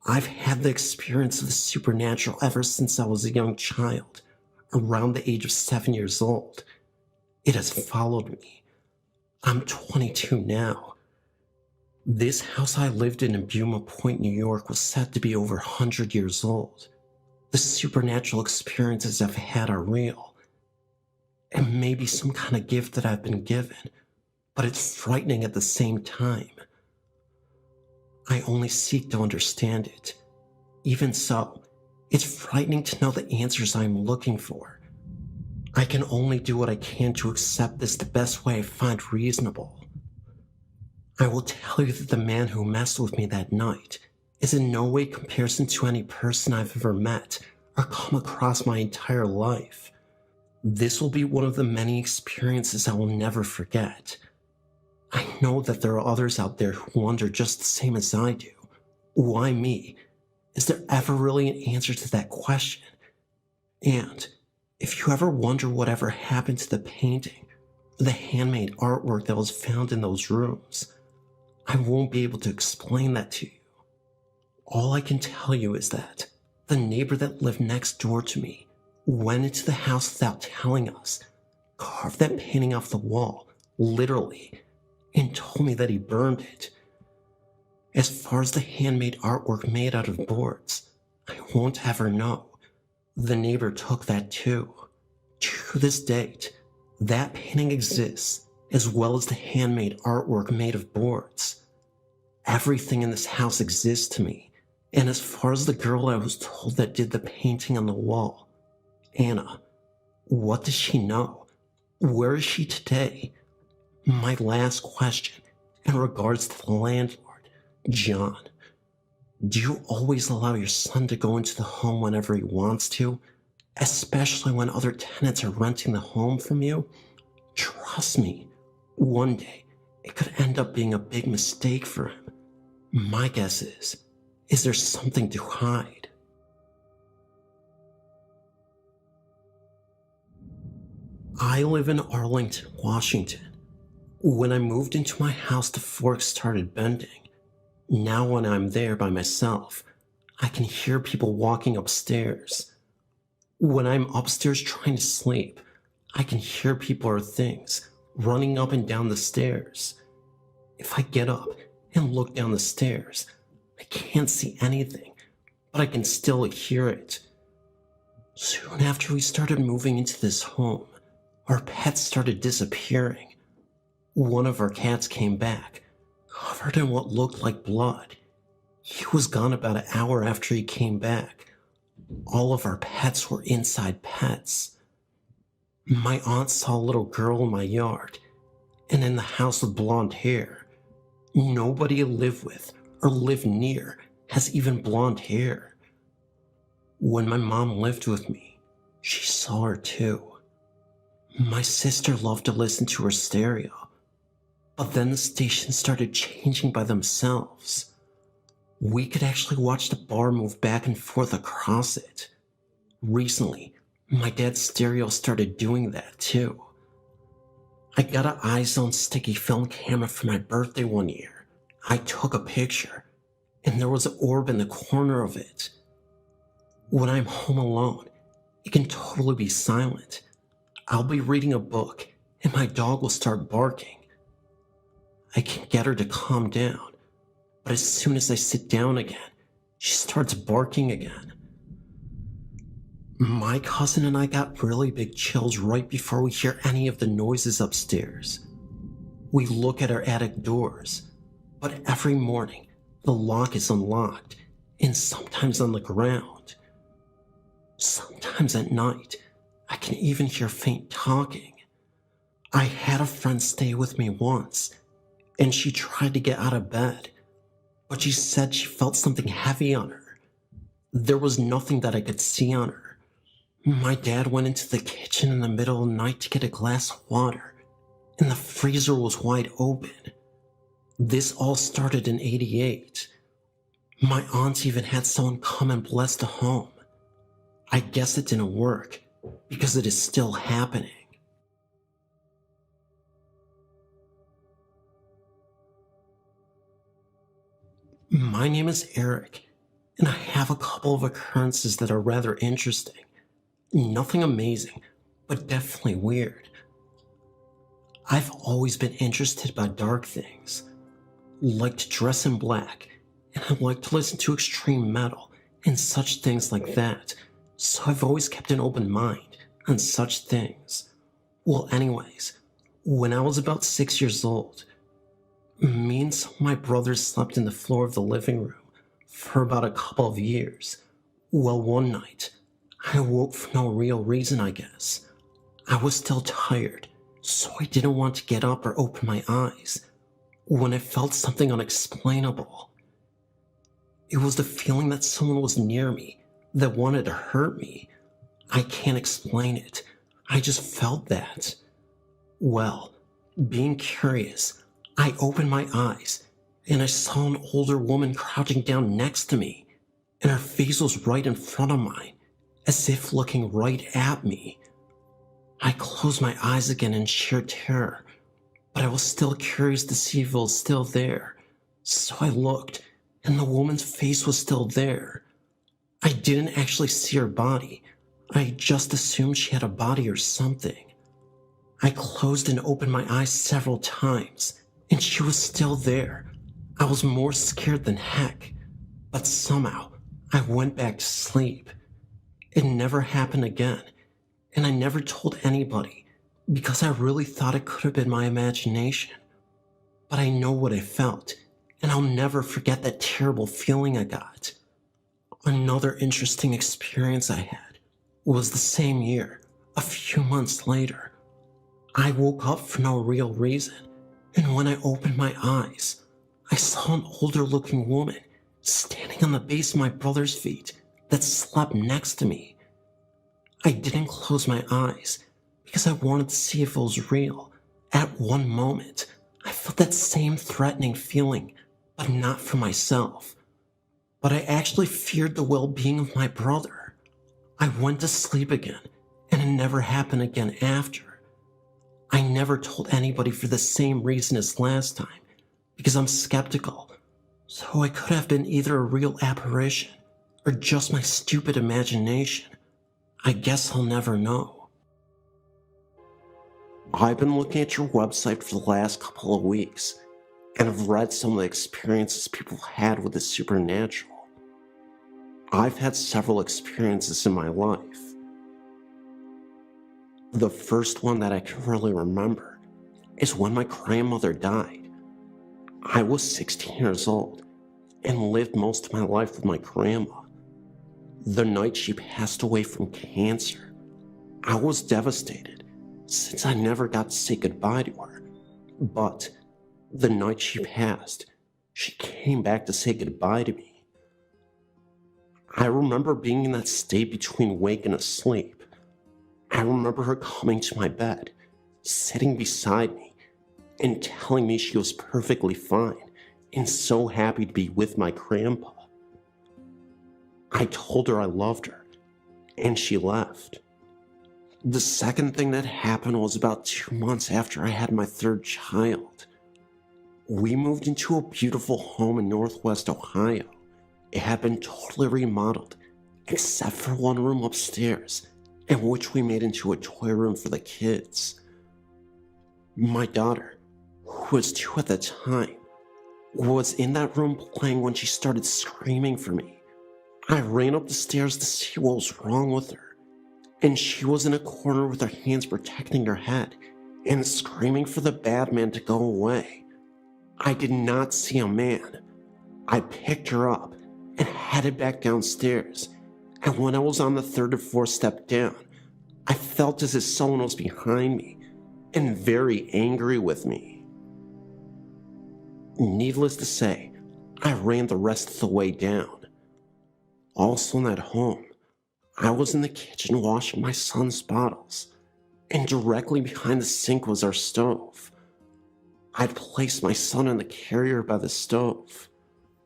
I've had the experience of the supernatural ever since I was a young child, around the age of 7 years old. It has followed me. I'm 22 now. This house I lived in Buma Point, New York was said to be over 100 years old. The supernatural experiences I've had are real. It may be some kind of gift that I've been given, but it's frightening at the same time. I only seek to understand it. Even so, it's frightening to know the answers I'm looking for. I can only do what I can to accept this the best way I find reasonable. I will tell you that the man who messed with me that night is in no way comparison to any person I've ever met or come across my entire life. This will be one of the many experiences I will never forget. I know that there are others out there who wonder just the same as I do. Why me? Is there ever really an answer to that question? And if you ever wonder whatever happened to the painting or the handmade artwork that was found in those rooms, I won't be able to explain that to you. All I can tell you is that the neighbor that lived next door to me went into the house without telling us, carved that painting off the wall, literally, and told me that he burned it. As far as the handmade artwork made out of boards, I won't ever know. The neighbor took that too. To this date, that painting exists, as well as the handmade artwork made of boards. Everything in this house exists to me, and as far as the girl I was told that did the painting on the wall, Anna, what does she know? Where is she today? My last question in regards to the landlord, John. Do you always allow your son to go into the home whenever he wants to, especially when other tenants are renting the home from you? Trust me, one day it could end up being a big mistake for him. My guess is there something to hide? I live in Arlington, Washington. When I moved into my house, the forks started bending. Now when I'm there by myself, I can hear people walking upstairs. When I'm upstairs trying to sleep, I can hear people or things running up and down the stairs. If I get up and look down the stairs, I can't see anything, but I can still hear it. Soon after we started moving into this home, our pets started disappearing. One of our cats came back, covered in what looked like blood. He was gone about an hour after he came back. All of our pets were inside pets. My aunt saw a little girl in my yard, and in the house with blonde hair. Nobody I live with or live near has even blonde hair. When my mom lived with me, she saw her too. My sister loved to listen to her stereo, but then the stations started changing by themselves. We could actually watch the bar move back and forth across it. Recently, my dad's stereo started doing that too. I got an iZone sticky film camera for my birthday one year. I took a picture, and there was an orb in the corner of it. When I'm home alone, it can totally be silent. I'll be reading a book, and my dog will start barking. I can get her to calm down, but as soon as I sit down again, she starts barking again. My cousin and I got really big chills right before we hear any of the noises upstairs. We look at our attic doors, but every morning the lock is unlocked and sometimes on the ground. Sometimes at night, I can even hear faint talking. I had a friend stay with me once, and she tried to get out of bed, but she said she felt something heavy on her. There was nothing that I could see on her. My dad went into the kitchen in the middle of the night to get a glass of water, and the freezer was wide open. This all started in '88. My aunt even had someone come and bless the home. I guess it didn't work, because it is still happening. My name is Eric, and I have a couple of occurrences that are rather interesting. Nothing amazing, but definitely weird. I've always been interested by dark things. Like to dress in black, and I like to listen to extreme metal and such things like that, so I've always kept an open mind on such things. Well, anyways, when I was about 6 years old, me and some of my brothers slept in the floor of the living room for about a couple of years. Well, one night, I awoke for no real reason, I guess. I was still tired, so I didn't want to get up or open my eyes when I felt something unexplainable. It was the feeling that someone was near me, that wanted to hurt me. I can't explain it. I just felt that. Well, being curious, I opened my eyes, and I saw an older woman crouching down next to me, and her face was right in front of mine, as if looking right at me. I closed my eyes again in sheer terror, but I was still curious to see if it was still there, so I looked, and the woman's face was still there. I didn't actually see her body. I just assumed she had a body or something. I closed and opened my eyes several times, and she was still there. I was more scared than heck, but somehow I went back to sleep. It never happened again, and I never told anybody because I really thought it could have been my imagination. But I know what I felt, and I'll never forget that terrible feeling I got. Another interesting experience I had was the same year, a few months later. I woke up for no real reason, and when I opened my eyes, I saw an older looking woman standing on the base of my brother's feet that slept next to me. I didn't close my eyes because I wanted to see if it was real. At one moment, I felt that same threatening feeling, but not for myself. But I actually feared the well-being of my brother. I went to sleep again, and it never happened again after. I never told anybody for the same reason as last time, because I'm skeptical, so it could have been either a real apparition or just my stupid imagination. I guess I'll never know. I've been looking at your website for the last couple of weeks, and I've read some of the experiences people had with the supernatural. I've had several experiences in my life. The first one that I can really remember is when my grandmother died. I was 16 years old and lived most of my life with my grandma. The night she passed away from cancer, I was devastated since I never got to say goodbye to her. But the night she passed, she came back to say goodbye to me. I remember being in that state between awake and asleep. I remember her coming to my bed, sitting beside me, and telling me she was perfectly fine and so happy to be with my grandpa. I told her I loved her, and she left. The second thing that happened was about 2 months after I had my third child. We moved into a beautiful home in Northwest Ohio. It had been totally remodeled, except for one room upstairs, in which we made into a toy room for the kids. My daughter, who was 2 at the time, was in that room playing when she started screaming for me. I ran up the stairs to see what was wrong with her, and she was in a corner with her hands protecting her head and screaming for the bad man to go away. I did not see a man. I picked her up and headed back downstairs, and when I was on the 3rd or 4th step down, I felt as if someone was behind me and very angry with me. Needless to say, I ran the rest of the way down. Also in that home, I was in the kitchen washing my son's bottles, and directly behind the sink was our stove. I'd placed my son in the carrier by the stove.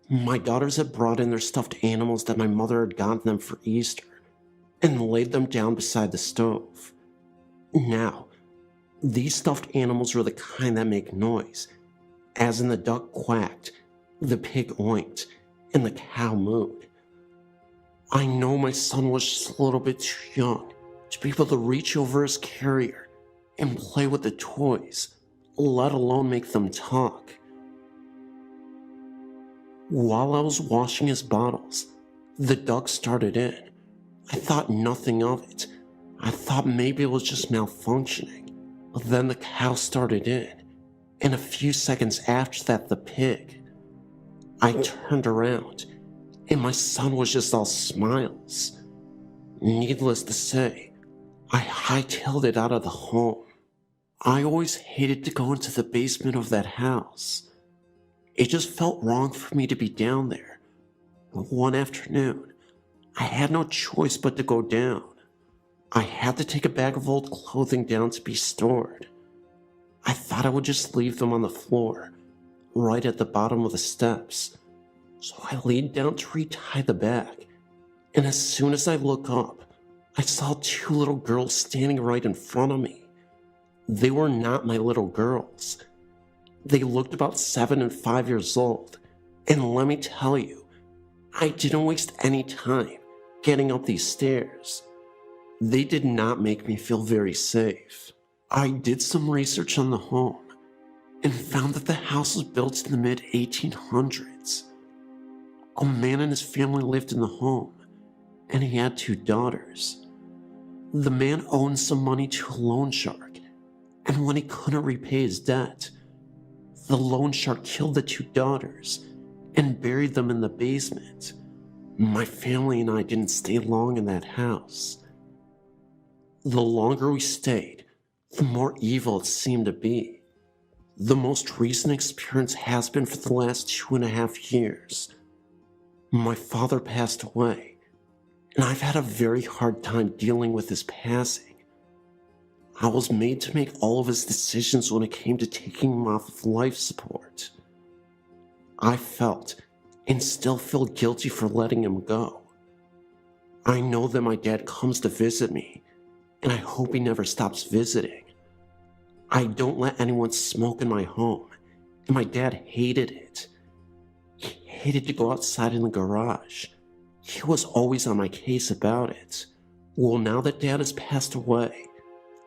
My daughters had brought in their stuffed animals that my mother had gotten them for Easter and laid them down beside the stove. Now, these stuffed animals were the kind that make noise, as in the duck quacked, the pig oinked, and the cow mooed. I know my son was just a little bit too young to be able to reach over his carrier and play with the toys, let alone make them talk. While I was washing his bottles, the duck started in. I thought nothing of it. I thought maybe it was just malfunctioning. But then the cow started in, and a few seconds after that, the pig. I turned around, and my son was just all smiles. Needless to say, I hightailed it out of the home. I always hated to go into the basement of that house. It just felt wrong for me to be down there. But one afternoon, I had no choice but to go down. I had to take a bag of old clothing down to be stored. I thought I would just leave them on the floor, right at the bottom of the steps. So I leaned down to retie the bag, and as soon as I look up, I saw 2 little girls standing right in front of me. They were not my little girls. They looked about 7 and 5 years old, and let me tell you, I didn't waste any time getting up these stairs. They did not make me feel very safe. I did some research on the home and found that the house was built in the mid-1800s. A man and his family lived in the home, and he had 2 daughters. The man owed some money to a loan shark, and when he couldn't repay his debt, the loan shark killed the 2 daughters and buried them in the basement. My family and I didn't stay long in that house. The longer we stayed, the more evil it seemed to be. The most recent experience has been for the last 2.5 years. My father passed away, and I've had a very hard time dealing with his passing. I was made to make all of his decisions when it came to taking him off of life support. I felt and still feel guilty for letting him go. I know that my dad comes to visit me, and I hope he never stops visiting. I don't let anyone smoke in my home, and my dad hated it. He hated to go outside in the garage. He was always on my case about it. Well, now that Dad has passed away,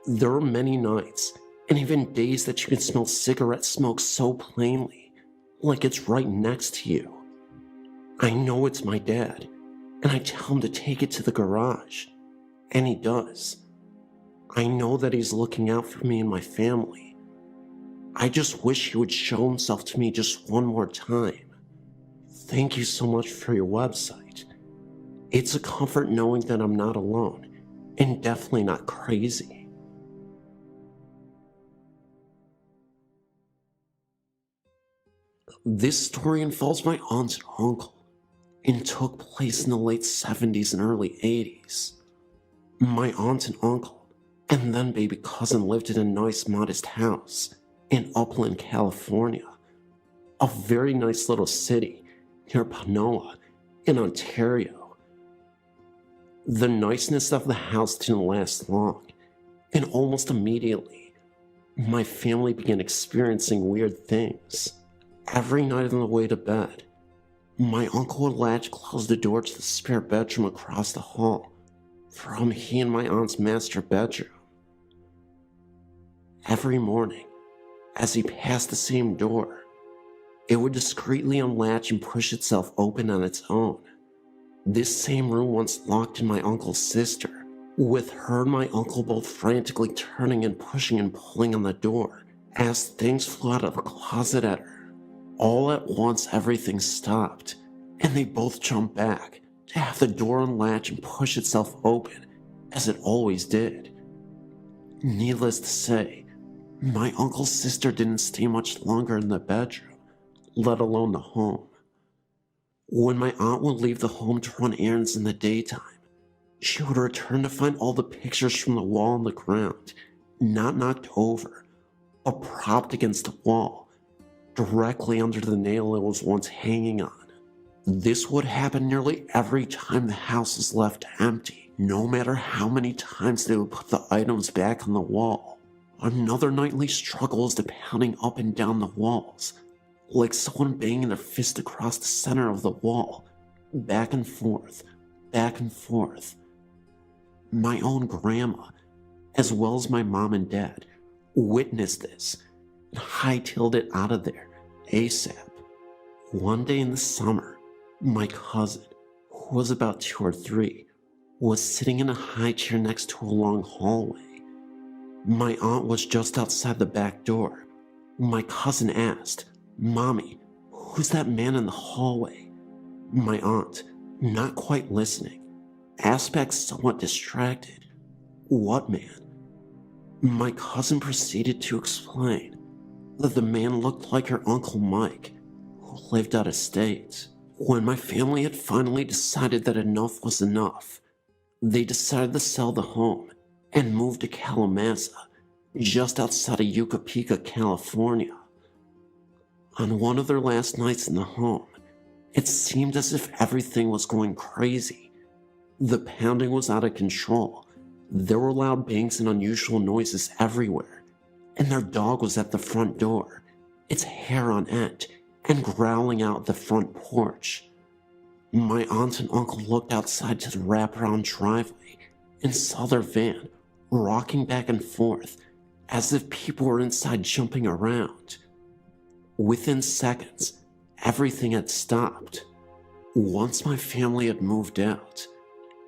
there are many nights and even days that you can smell cigarette smoke so plainly, like it's right next to you. I know it's my dad, and I tell him to take it to the garage, and he does. I know that he's looking out for me and my family. I just wish he would show himself to me just one more time. Thank you so much for your website. It's a comfort knowing that I'm not alone, and definitely not crazy. This story involves my aunt and uncle, and took place in the late 70s and early 80s. My aunt and uncle, and then baby cousin, lived in a nice modest house in Upland, California, a very nice little city near Panoa in Ontario. The niceness of the house didn't last long, And almost immediately, my family began experiencing weird things. Every night on the way to bed, my uncle would latch close the door to the spare bedroom across the hall from he and my aunt's master bedroom. Every morning, as he passed the same door, it would discreetly unlatch and push itself open on its own. This same room once locked in my uncle's sister, with her and my uncle both frantically turning and pushing and pulling on the door as things flew out of the closet at her. All at once, everything stopped, and they both jumped back to have the door unlatch and push itself open, as it always did. Needless to say, my uncle's sister didn't stay much longer in the bedroom, let alone the home. When my aunt would leave the home to run errands in the daytime, she would return to find all the pictures from the wall on the ground, not knocked over, but propped against the wall, directly under the nail it was once hanging on. This would happen nearly every time the house was left empty, no matter how many times they would put the items back on the wall. Another nightly struggle was the pounding up and down the walls, like someone banging their fist across the center of the wall, back and forth, back and forth. My own grandma, as well as my mom and dad, witnessed this and hightailed it out of there ASAP. One day in the summer, my cousin, who was about 2 or 3, was sitting in a high chair next to a long hallway. My aunt was just outside the back door. My cousin asked, "Mommy, who's that man in the hallway?" My aunt, not quite listening, asked back somewhat distracted, "What man?" My cousin proceeded to explain that the man looked like her Uncle Mike, who lived out of state. When my family had finally decided that enough was enough, they decided to sell the home and move to Kalamazoo, just outside of Yucapeka, California. On one of their last nights in the home, it seemed as if everything was going crazy. The pounding was out of control. There were loud bangs and unusual noises everywhere, and their dog was at the front door, its hair on end, and growling out the front porch. My aunt and uncle looked outside to the wraparound driveway and saw their van rocking back and forth as if people were inside jumping around. Within seconds, everything had stopped. Once my family had moved out,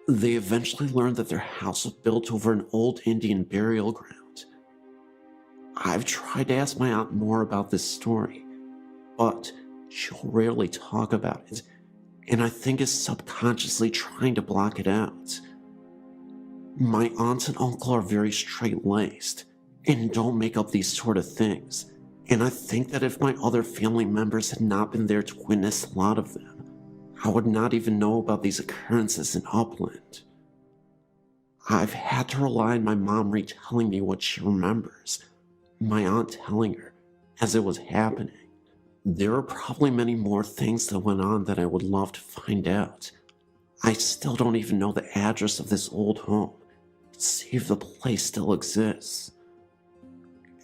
they eventually learned that their house was built over an old Indian burial ground. I've tried to ask my aunt more about this story, but she'll rarely talk about it, and I think is subconsciously trying to block it out. My aunt and uncle are very straight-laced and don't make up these sort of things, and I think that if my other family members had not been there to witness a lot of them, I would not even know about these occurrences in Upland. I've had to rely on my mom retelling me what she remembers, my aunt telling her as it was happening. There are probably many more things that went on that I would love to find out. I still don't even know the address of this old home, to see if the place still exists.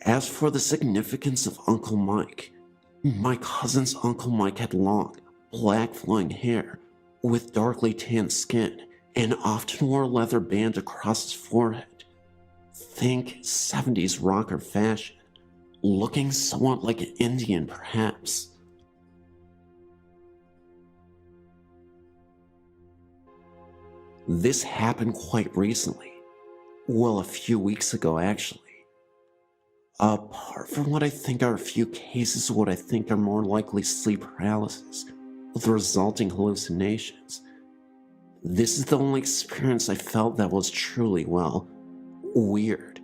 As for the significance of Uncle Mike, my cousin's Uncle Mike had long, black flowing hair with darkly tanned skin and often wore a leather band across his forehead. Think 70s rocker fashion, looking somewhat like an Indian perhaps. This happened quite recently. Well, a few weeks ago actually. Apart from what I think are a few cases of what I think are more likely sleep paralysis with resulting hallucinations, this is the only experience I felt that was truly, well, weird.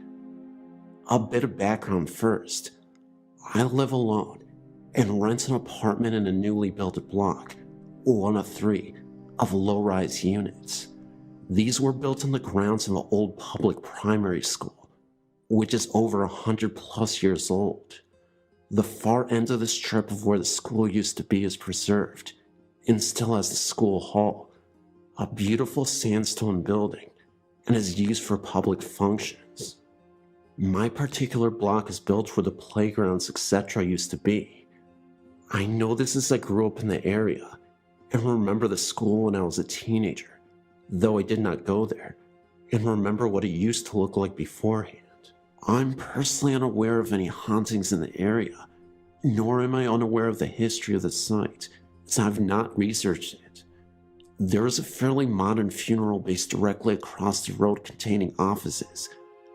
A bit of background first. I live alone and rent an apartment in a newly built block, one of 3, of low-rise units. These were built on the grounds of an old public primary school, which is over 100+ years old. The far end of the strip of where the school used to be is preserved, and still has the school hall, a beautiful sandstone building, and is used for public functions. My particular block is built where the playgrounds, etc. used to be. I know this as I grew up in the area and remember the school when I was a teenager, though I did not go there, and remember what it used to look like beforehand. I'm personally unaware of any hauntings in the area, nor am I unaware of the history of the site, as I have not researched it. There is a fairly modern funeral base directly across the road containing offices,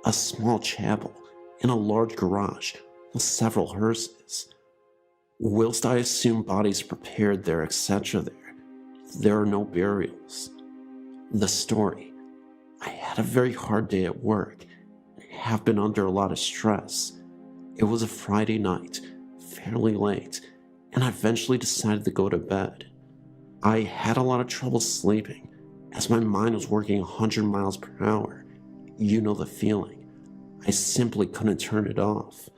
a small chapel, and a large garage with several hearses. Whilst I assume bodies are prepared there, etc. there are no burials. The story: I had a very hard day at work and have been under a lot of stress. It was a Friday night, fairly late, and I eventually decided to go to bed. I had a lot of trouble sleeping as my mind was working 100 miles per hour. You know the feeling. I simply couldn't turn it off.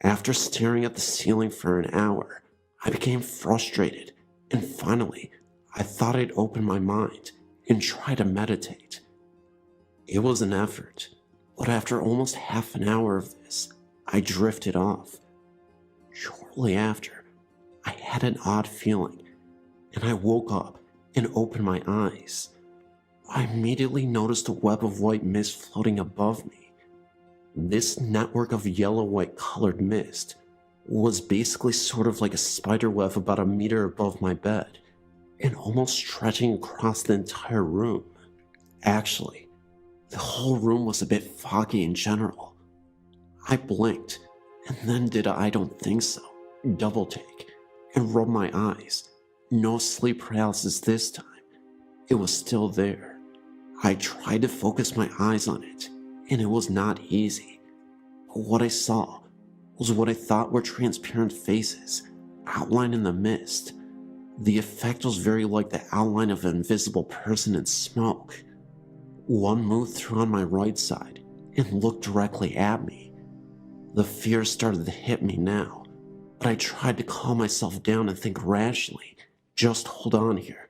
After staring at the ceiling for an hour, I became frustrated, and finally, I thought I'd open my mind and try to meditate. It was an effort, but after almost half an hour of this, I drifted off. Shortly after, I had an odd feeling, and I woke up and opened my eyes. I immediately noticed a web of white mist floating above me. This network of yellow-white colored mist was basically sort of like a spider web about a meter above my bed, and almost stretching across the entire room. Actually, the whole room was a bit foggy in general. I blinked, and then did a I don't think so double take, and rubbed my eyes. No sleep paralysis this time. It was still there. I tried to focus my eyes on it, and it was not easy. But what I saw was what I thought were transparent faces outlined in the mist. The effect was very like the outline of an invisible person in smoke. One moved through on my right side and looked directly at me. The fear started to hit me now, but I tried to calm myself down and think rationally. Just hold on here.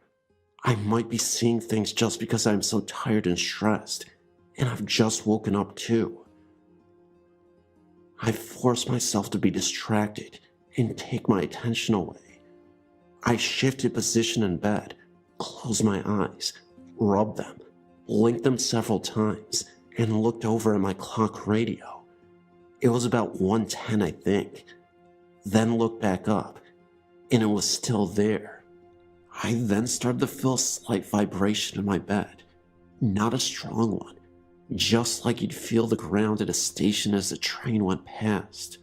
I might be seeing things just because I'm so tired and stressed, and I've just woken up too. I forced myself to be distracted and take my attention away. I shifted position in bed, closed my eyes, rubbed them, blinked them several times, and looked over at my clock radio. It was about 1:10, I think. Then looked back up, and it was still there. I then started to feel a slight vibration in my bed. Not a strong one, just like you'd feel the ground at a station as a train went past.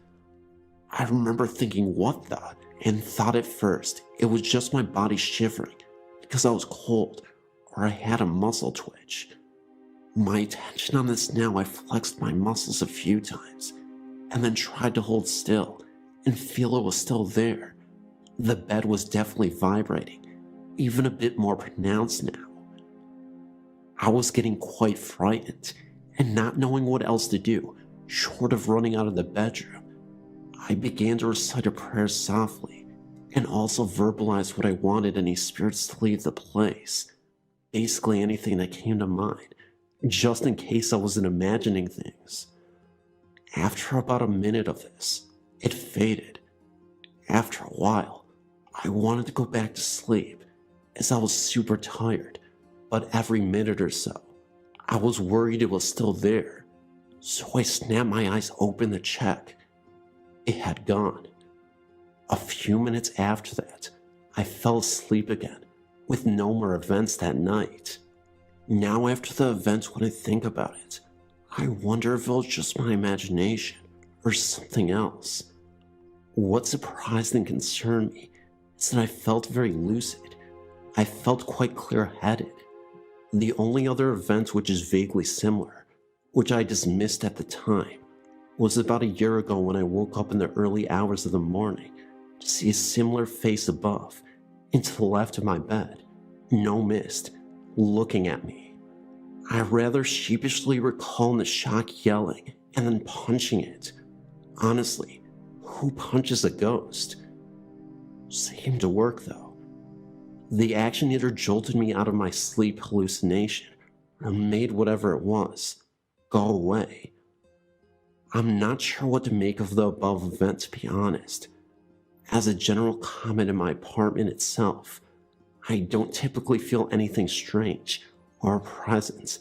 I remember thinking, what the? And thought at first it was just my body shivering because I was cold or I had a muscle twitch. My attention on this now, I flexed my muscles a few times and then tried to hold still and feel it was still there. The bed was definitely vibrating, even a bit more pronounced now. I was getting quite frightened and not knowing what else to do, short of running out of the bedroom. I began to recite a prayer softly and also verbalize what I wanted any spirits to leave the place. Basically anything that came to mind, just in case I wasn't imagining things. After about a minute of this, it faded. After a while, I wanted to go back to sleep as I was super tired, but every minute or so, I was worried it was still there. So I snapped my eyes open to check. It had gone. A few minutes after that, I fell asleep again, with no more events that night. Now after the event, when I think about it, I wonder if it was just my imagination or something else. What surprised and concerned me is that I felt very lucid. I felt quite clear-headed. The only other event which is vaguely similar, which I dismissed at the time, was about a year ago when I woke up in the early hours of the morning to see a similar face above and to the left of my bed, no mist, looking at me. I rather sheepishly recall in the shock yelling and then punching it. Honestly, who punches a ghost? Seemed to work though. The action either jolted me out of my sleep hallucination or made whatever it was go away. I'm not sure what to make of the above event, to be honest. As a general comment in my apartment itself, I don't typically feel anything strange or a presence,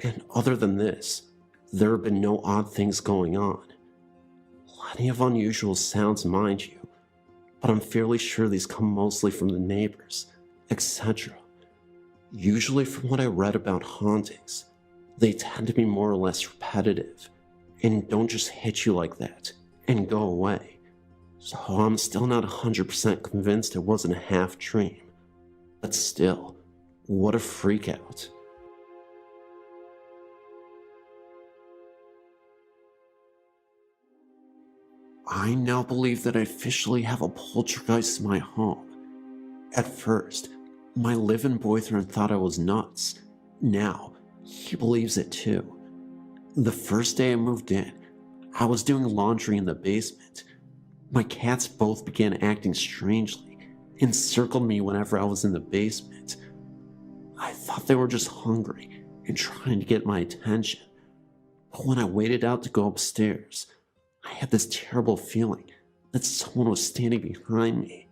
and other than this, there have been no odd things going on. Plenty of unusual sounds, mind you, but I'm fairly sure these come mostly from the neighbors, etc. Usually from what I read about hauntings, they tend to be more or less repetitive, and don't just hit you like that and go away. So I'm still not 100% convinced it wasn't a half dream. But still, what a freak out. I now believe that I officially have a poltergeist in my home. At first, my live-in boyfriend thought I was nuts. Now, he believes it too. The first day I moved in, I was doing laundry in the basement. My cats both began acting strangely and circled me whenever I was in the basement. I thought they were just hungry and trying to get my attention. But when I waited out to go upstairs, I had this terrible feeling that someone was standing behind me,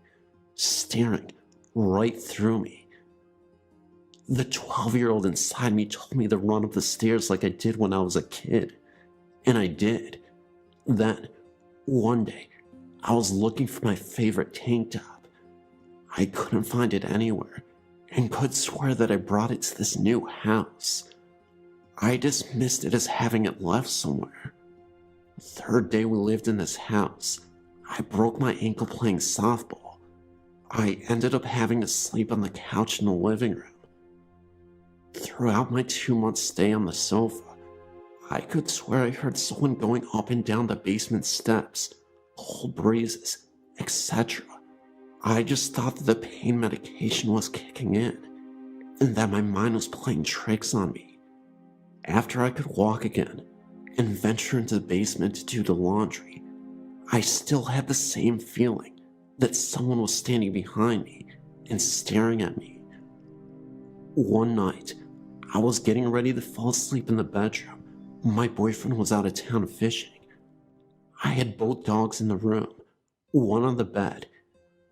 staring right through me. The 12-year-old inside me told me to run up the stairs like I did when I was a kid, and I did. Then, one day, I was looking for my favorite tank top. I couldn't find it anywhere, and could swear that I brought it to this new house. I dismissed it as having it left somewhere. The third day we lived in this house, I broke my ankle playing softball. I ended up having to sleep on the couch in the living room. Throughout my 2-month stay on the sofa, I could swear I heard someone going up and down the basement steps, cold breezes, etc. I just thought that the pain medication was kicking in, and that my mind was playing tricks on me. After I could walk again and venture into the basement to do the laundry, I still had the same feeling that someone was standing behind me and staring at me. One night, I was getting ready to fall asleep in the bedroom when my boyfriend was out of town fishing. I had both dogs in the room, one on the bed,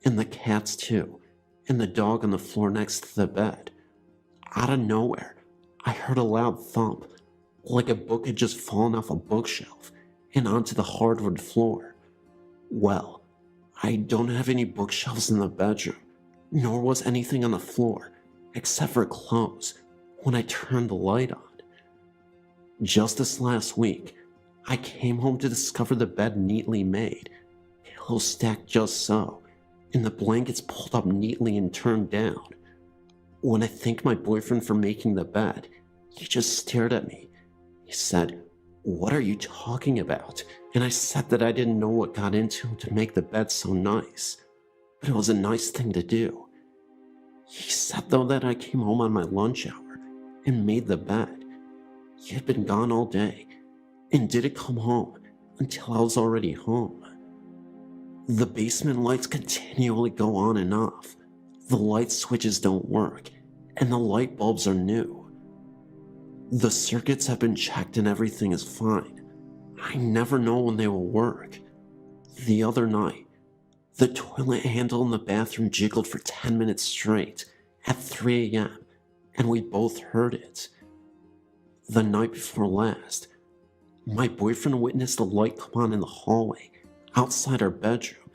and the cats too, and the dog on the floor next to the bed. Out of nowhere, I heard a loud thump, like a book had just fallen off a bookshelf and onto the hardwood floor. Well, I don't have any bookshelves in the bedroom, nor was anything on the floor, except for clothes, when I turned the light on. Just this last week, I came home to discover the bed neatly made, pillows stacked just so, and the blankets pulled up neatly and turned down. When I thanked my boyfriend for making the bed, he just stared at me. He said, "What are you talking about?" And I said that I didn't know what got into him to make the bed so nice, but it was a nice thing to do. He said though that I came home on my lunch hour and made the bed. He had been gone all day and didn't come home until I was already home. The basement lights continually go on and off. The light switches don't work, and the light bulbs are new. The circuits have been checked and everything is fine. I never know when they will work. The other night, the toilet handle in the bathroom jiggled for 10 minutes straight at 3 a.m., and we both heard it. The night before last, my boyfriend witnessed a light come on in the hallway outside our bedroom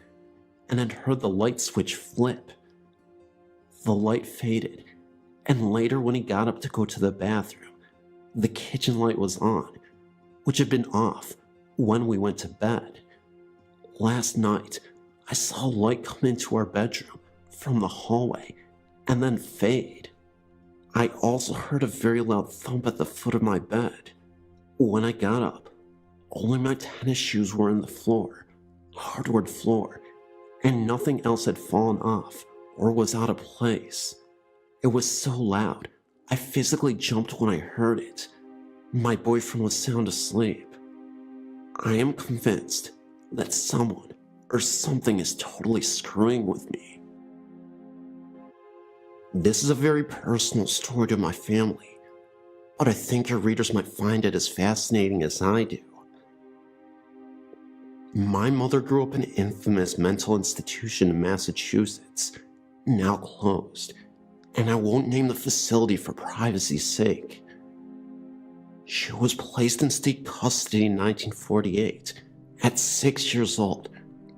and had heard the light switch flip. The light faded, and later when he got up to go to the bathroom, the kitchen light was on, which had been off when we went to bed. Last night, I saw a light come into our bedroom from the hallway and then fade. I also heard a very loud thump at the foot of my bed. When I got up, only my tennis shoes were in the floor, hardwood floor, and nothing else had fallen off or was out of place. It was so loud, I physically jumped when I heard it. My boyfriend was sound asleep. I am convinced that someone or something is totally screwing with me. This is a very personal story to my family, but I think your readers might find it as fascinating as I do. My mother grew up in an infamous mental institution in Massachusetts, now closed, and I won't name the facility for privacy's sake. She was placed in state custody in 1948 at 6 years old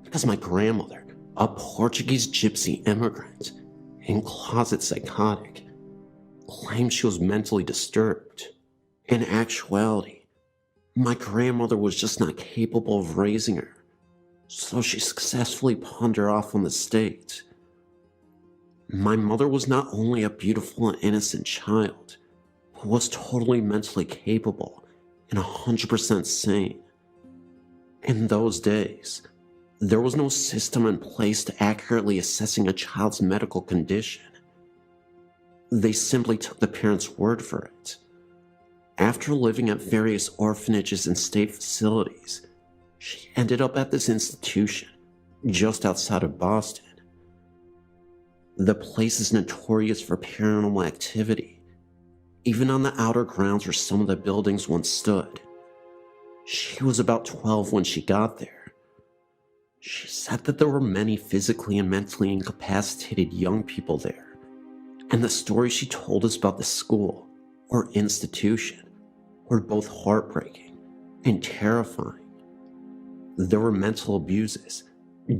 because my grandmother, a Portuguese gypsy immigrant and closet psychotic, claimed she was mentally disturbed. In actuality, my grandmother was just not capable of raising her, so she successfully pawned her off on the state. My mother was not only a beautiful and innocent child, but was totally mentally capable and 100% sane. In those days, there was no system in place to accurately assessing a child's medical condition. They simply took the parents' word for it. After living at various orphanages and state facilities, she ended up at this institution just outside of Boston. The place is notorious for paranormal activity, even on the outer grounds where some of the buildings once stood. She was about 12 when she got there. She said that there were many physically and mentally incapacitated young people there, and the stories she told us about the school or institution were both heartbreaking and terrifying. There were mental abuses,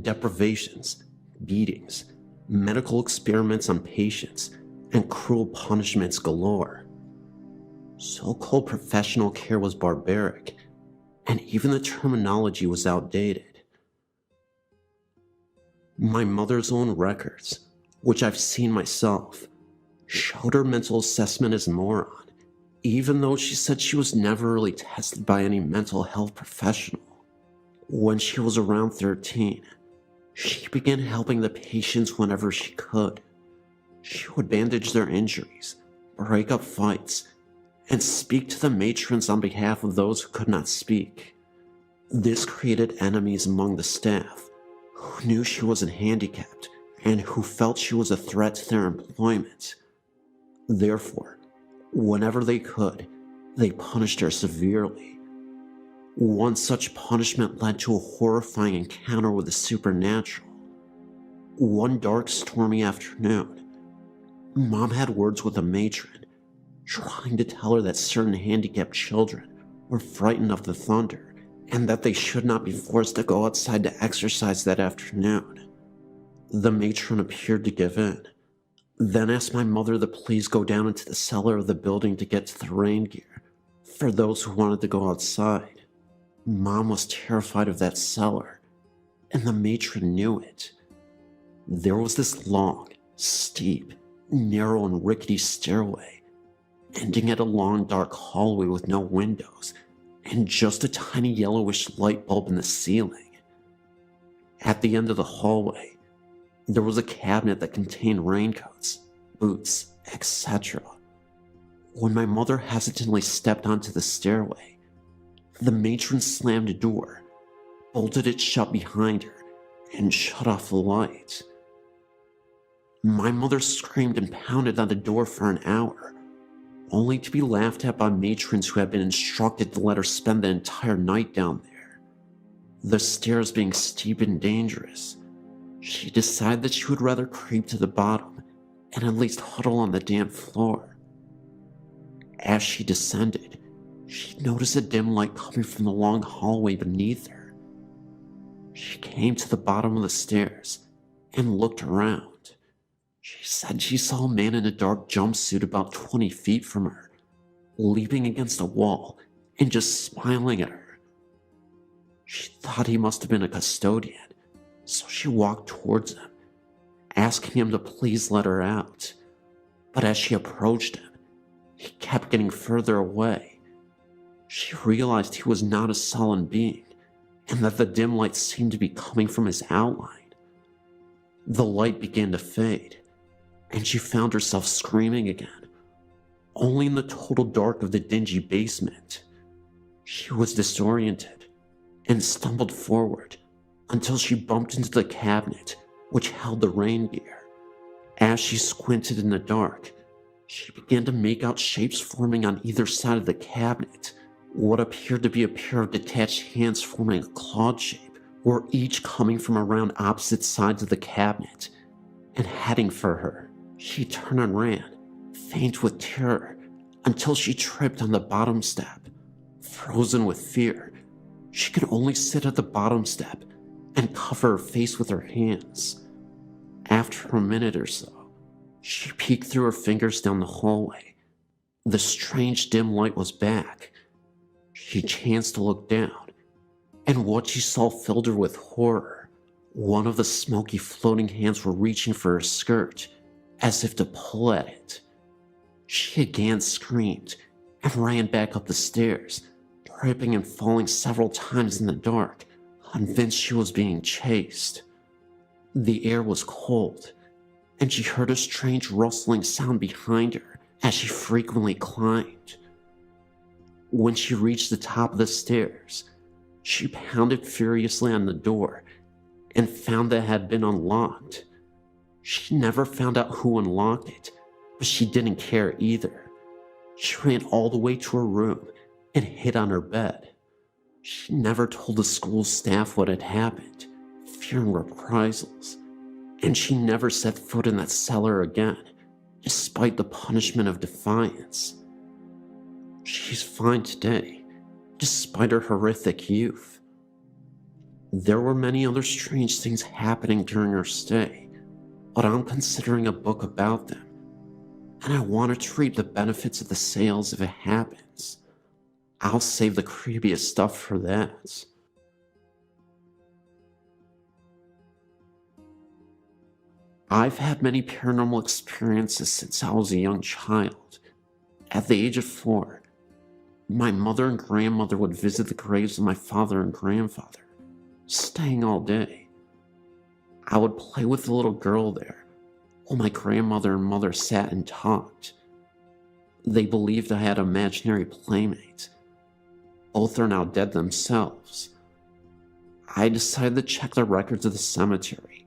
deprivations, beatings, medical experiments on patients, and cruel punishments galore. So-called professional care was barbaric, and even the terminology was outdated. My mother's own records, which I've seen myself, showed her mental assessment as moron, even though she said she was never really tested by any mental health professional. When she was around 13, she began helping the patients whenever she could. She would bandage their injuries, break up fights, and speak to the matrons on behalf of those who could not speak. This created enemies among the staff, who knew she wasn't handicapped and who felt she was a threat to their employment. Therefore, whenever they could, they punished her severely. One such punishment led to a horrifying encounter with the supernatural. One dark, stormy afternoon, Mom had words with a matron, trying to tell her that certain handicapped children were frightened of the thunder and that they should not be forced to go outside to exercise that afternoon. The matron appeared to give in, then asked my mother to please go down into the cellar of the building to get to the rain gear for those who wanted to go outside. Mom was terrified of that cellar, and the matron knew it. There was this long, steep, narrow, and rickety stairway, ending at a long, dark hallway with no windows, and just a tiny yellowish light bulb in the ceiling. At the end of the hallway, there was a cabinet that contained raincoats, boots, etc. When my mother hesitantly stepped onto the stairway, the matron slammed a door, bolted it shut behind her, and shut off the light. My mother screamed and pounded on the door for an hour, only to be laughed at by matrons who had been instructed to let her spend the entire night down there. The stairs being steep and dangerous, she decided that she would rather creep to the bottom and at least huddle on the damp floor. As she descended, she noticed a dim light coming from the long hallway beneath her. She came to the bottom of the stairs and looked around. She said she saw a man in a dark jumpsuit about 20 feet from her, leaping against a wall and just smiling at her. She thought he must have been a custodian, so she walked towards him, asking him to please let her out. But as she approached him, he kept getting further away. She realized he was not a sullen being, and that the dim light seemed to be coming from his outline. The light began to fade, and she found herself screaming again, only in the total dark of the dingy basement. She was disoriented and stumbled forward until she bumped into the cabinet which held the rain gear. As she squinted in the dark, she began to make out shapes forming on either side of the cabinet, what appeared to be a pair of detached hands forming a clawed shape were each coming from around opposite sides of the cabinet and heading for her. She turned and ran, faint with terror, until she tripped on the bottom step. Frozen with fear, she could only sit at the bottom step and cover her face with her hands. After a minute or so, she peeked through her fingers down the hallway. The strange dim light was back. She chanced to look down, and what she saw filled her with horror. One of the smoky floating hands were reaching for her skirt, as if to pull at it. She again screamed and ran back up the stairs, tripping and falling several times in the dark, convinced she was being chased. The air was cold, and she heard a strange rustling sound behind her as she frequently climbed. When she reached the top of the stairs, she pounded furiously on the door and found that it had been unlocked. She never found out who unlocked it, but she didn't care either. She ran all the way to her room and hid on her bed. She never told the school staff what had happened, fearing reprisals, and she never set foot in that cellar again, despite the punishment of defiance. She's fine today, despite her horrific youth. There were many other strange things happening during her stay, but I'm considering a book about them, and I want to reap the benefits of the sales if it happens. I'll save the creepiest stuff for that. I've had many paranormal experiences since I was a young child. At the age of 4, my mother and grandmother would visit the graves of my father and grandfather, staying all day. I would play with the little girl there, while my grandmother and mother sat and talked. They believed I had imaginary playmates. Both are now dead themselves. I decided to check the records of the cemetery,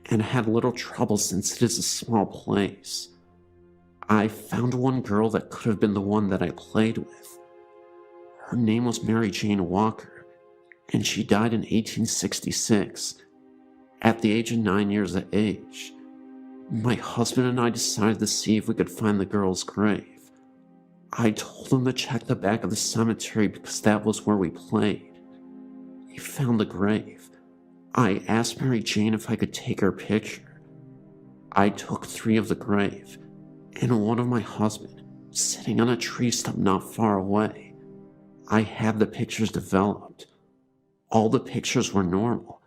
and had little trouble since it is a small place. I found one girl that could have been the one that I played with. Her name was Mary Jane Walker, and she died in 1866, at the age of 9 years of age. My husband and I decided to see if we could find the girl's grave. I told him to check the back of the cemetery because that was where we played. He found the grave. I asked Mary Jane if I could take her picture. I took 3 of the grave, and one of my husband, sitting on a tree stump not far away. I had the pictures developed. All the pictures were normal,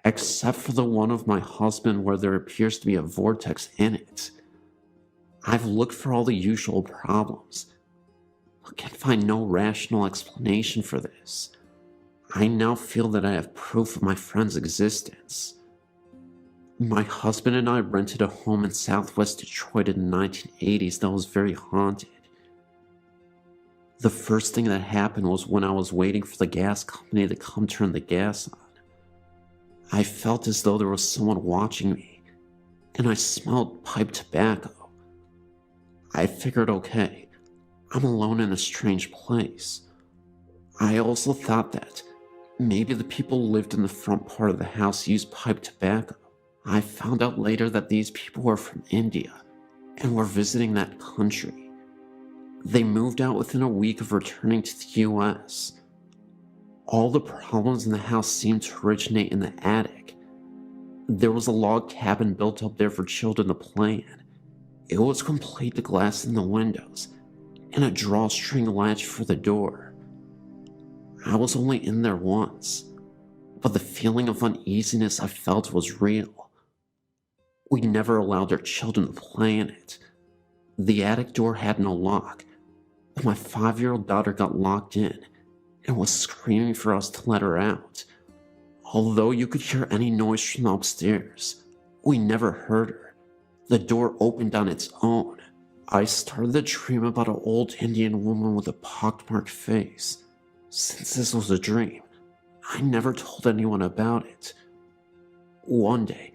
except for the one of my husband where there appears to be a vortex in it. I've looked for all the usual problems, but can find no rational explanation for this. I now feel that I have proof of my friend's existence. My husband and I rented a home in southwest Detroit in the 1980s that was very haunted. The first thing that happened was when I was waiting for the gas company to come turn the gas on. I felt as though there was someone watching me, and I smelled pipe tobacco. I figured, okay, I'm alone in a strange place. I also thought that maybe the people who lived in the front part of the house used pipe tobacco. I found out later that these people were from India and were visiting that country. They moved out within a week of returning to the US. All the problems in the house seemed to originate in the attic. There was a log cabin built up there for children to play in. It was complete with glass in the windows and a drawstring latch for the door. I was only in there once, but the feeling of uneasiness I felt was real. We never allowed our children to play in it. The attic door had no lock, but my 5-year-old daughter got locked in and was screaming for us to let her out. Although you could hear any noise from upstairs, we never heard her. The door opened on its own. I started to dream about an old Indian woman with a pockmarked face. Since this was a dream, I never told anyone about it. One day,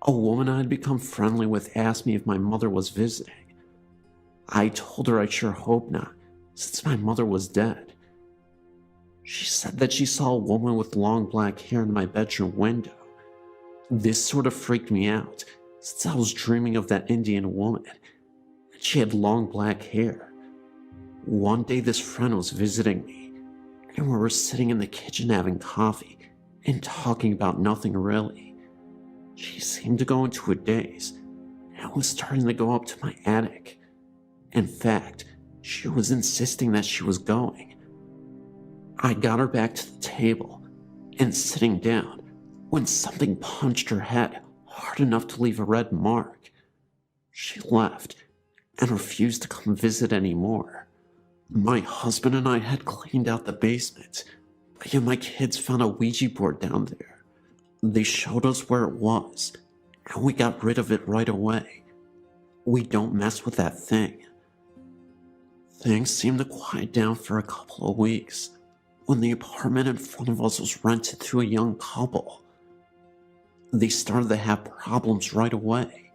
a woman I had become friendly with asked me if my mother was visiting. I told her I sure hope not, since my mother was dead. She said that she saw a woman with long black hair in my bedroom window. This sort of freaked me out, since I was dreaming of that Indian woman, and she had long black hair. One day this friend was visiting me, and we were sitting in the kitchen having coffee and talking about nothing really. She seemed to go into a daze and was starting to go up to my attic. In fact, she was insisting that she was going. I got her back to the table and sitting down when something punched her head hard enough to leave a red mark. She left and refused to come visit anymore. My husband and I had cleaned out the basement, but yet my kids found a Ouija board down there. They showed us where it was, and we got rid of it right away. We don't mess with that thing. Things seemed to quiet down for a couple of weeks when the apartment in front of us was rented to a young couple. They started to have problems right away.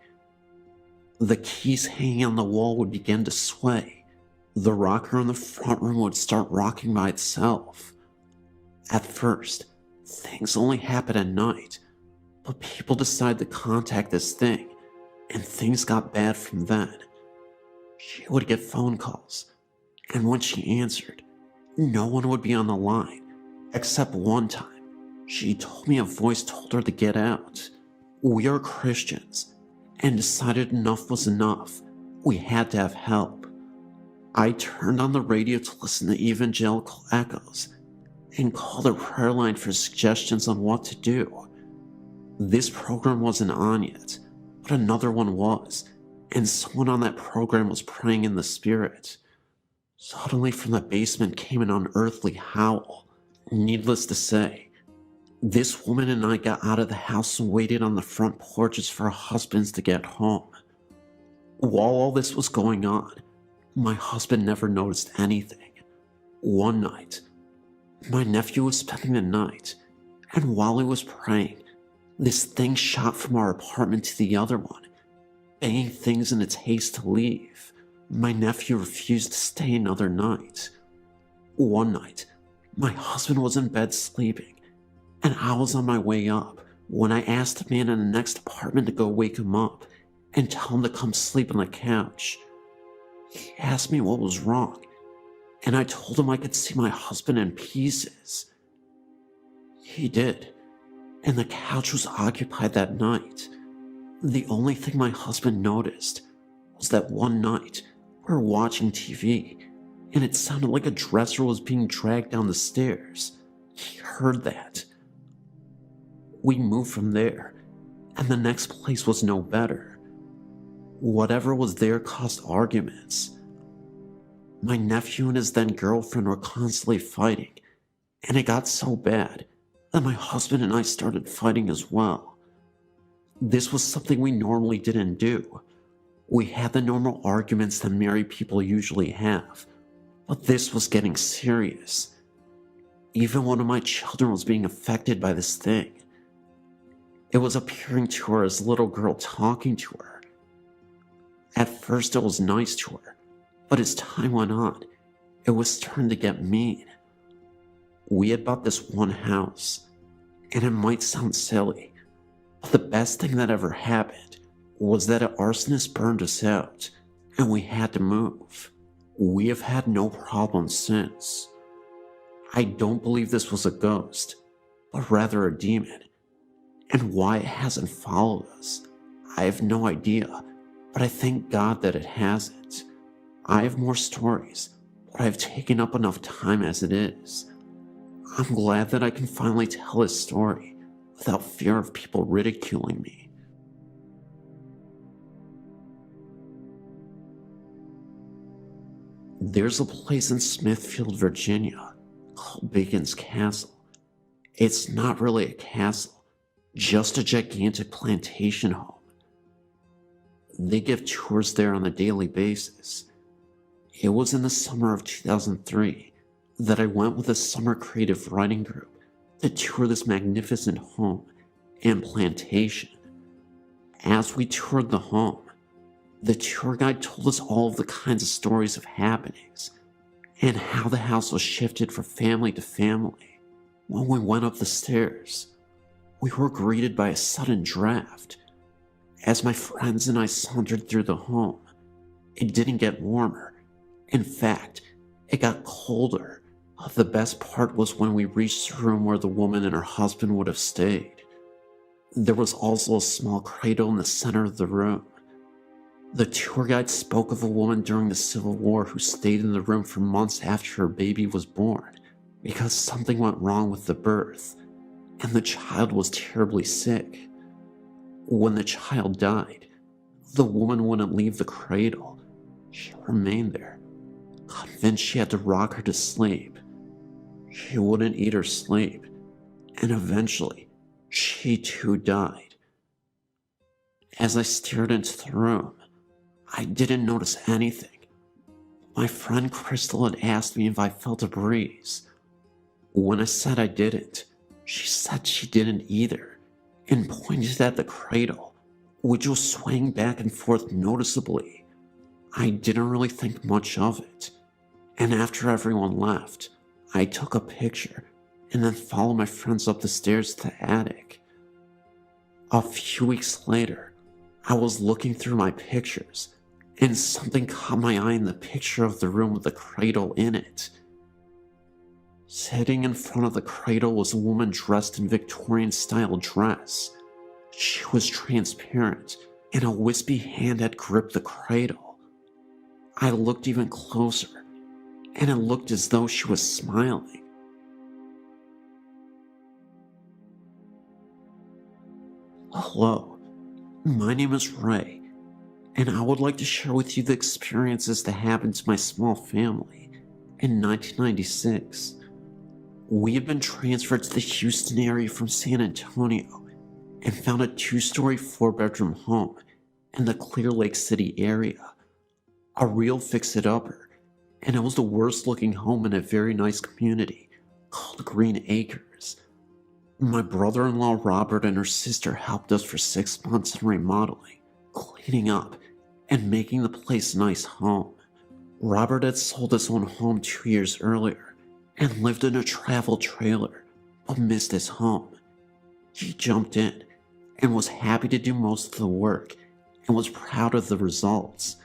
The keys hanging on the wall would begin to sway. The rocker in the front room would start rocking by itself. At first, things only happened at night, but people decided to contact this thing, and things got bad from then. She would get phone calls, and when she answered, no one would be on the line, except one time. She told me a voice told her to get out. We are Christians, and decided enough was enough. We had to have help. I turned on the radio to listen to evangelical echoes and called a prayer line for suggestions on what to do. This program wasn't on yet, but another one was, and someone on that program was praying in the spirit. Suddenly from the basement came an unearthly howl. Needless to say, this woman and I got out of the house and waited on the front porches for our husbands to get home. While all this was going on, my husband never noticed anything. One night, my nephew was spending the night, and while he was praying, this thing shot from our apartment to the other one, banging things in its haste to leave. My nephew refused to stay another night. One night, my husband was in bed sleeping, and I was on my way up when I asked the man in the next apartment to go wake him up and tell him to come sleep on the couch. He asked me what was wrong, and I told him I could see my husband in pieces. He did, and the couch was occupied that night. The only thing my husband noticed was that one night we were watching TV, and it sounded like a dresser was being dragged down the stairs. He heard that. We moved from there, and the next place was no better. Whatever was there caused arguments. My nephew and his then girlfriend were constantly fighting, and it got so bad that my husband and I started fighting as well. This was something we normally didn't do. We had the normal arguments that married people usually have, but this was getting serious. Even one of my children was being affected by this thing. It was appearing to her as a little girl talking to her. At first it was nice to her, but as time went on, it was starting to get mean. We had bought this one house, and it might sound silly, but the best thing that ever happened was that an arsonist burned us out, and we had to move. We have had no problems since. I don't believe this was a ghost, but rather a demon, and why it hasn't followed us, I have no idea, but I thank God that it hasn't. I have more stories, but I've taken up enough time as it is. I'm glad that I can finally tell this story without fear of people ridiculing me. There's a place in Smithfield, Virginia called Bacon's Castle. It's not really a castle, just a gigantic plantation home. They give tours there on a daily basis. It was in the summer of 2003 that I went with a summer creative writing group to tour this magnificent home and plantation. As we toured the home, the tour guide told us all of the kinds of stories of happenings, and how the house was shifted from family to family. When we went up the stairs, we were greeted by a sudden draft. As my friends and I sauntered through the home, it didn't get warmer. In fact, it got colder. The best part was when we reached the room where the woman and her husband would have stayed. There was also a small cradle in the center of the room. The tour guide spoke of a woman during the Civil War who stayed in the room for months after her baby was born because something went wrong with the birth, and the child was terribly sick. When the child died, the woman wouldn't leave the cradle. She remained there, convinced she had to rock her to sleep. She wouldn't eat or sleep, and eventually, she too died. As I stared into the room, I didn't notice anything. My friend Crystal had asked me if I felt a breeze. When I said I didn't, she said she didn't either, and pointed at the cradle, which was swaying back and forth noticeably. I didn't really think much of it, and after everyone left, I took a picture and then followed my friends up the stairs to the attic. A few weeks later, I was looking through my pictures, and something caught my eye in the picture of the room with the cradle in it. Sitting in front of the cradle was a woman dressed in Victorian-style dress. She was transparent, and a wispy hand had gripped the cradle. I looked even closer, and it looked as though she was smiling. Hello, my name is Ray, and I would like to share with you the experiences that happened to my small family in 1996. We had been transferred to the Houston area from San Antonio and found a 2-story 4-bedroom home in the Clear Lake City area. A real fix-it-upper, and it was the worst looking home in a very nice community called Green Acres. My brother-in-law Robert and her sister helped us for 6 months in remodeling, cleaning up, and making the place a nice home. Robert had sold his own home 2 years earlier and lived in a travel trailer, but missed his home. He jumped in and was happy to do most of the work and was proud of the results.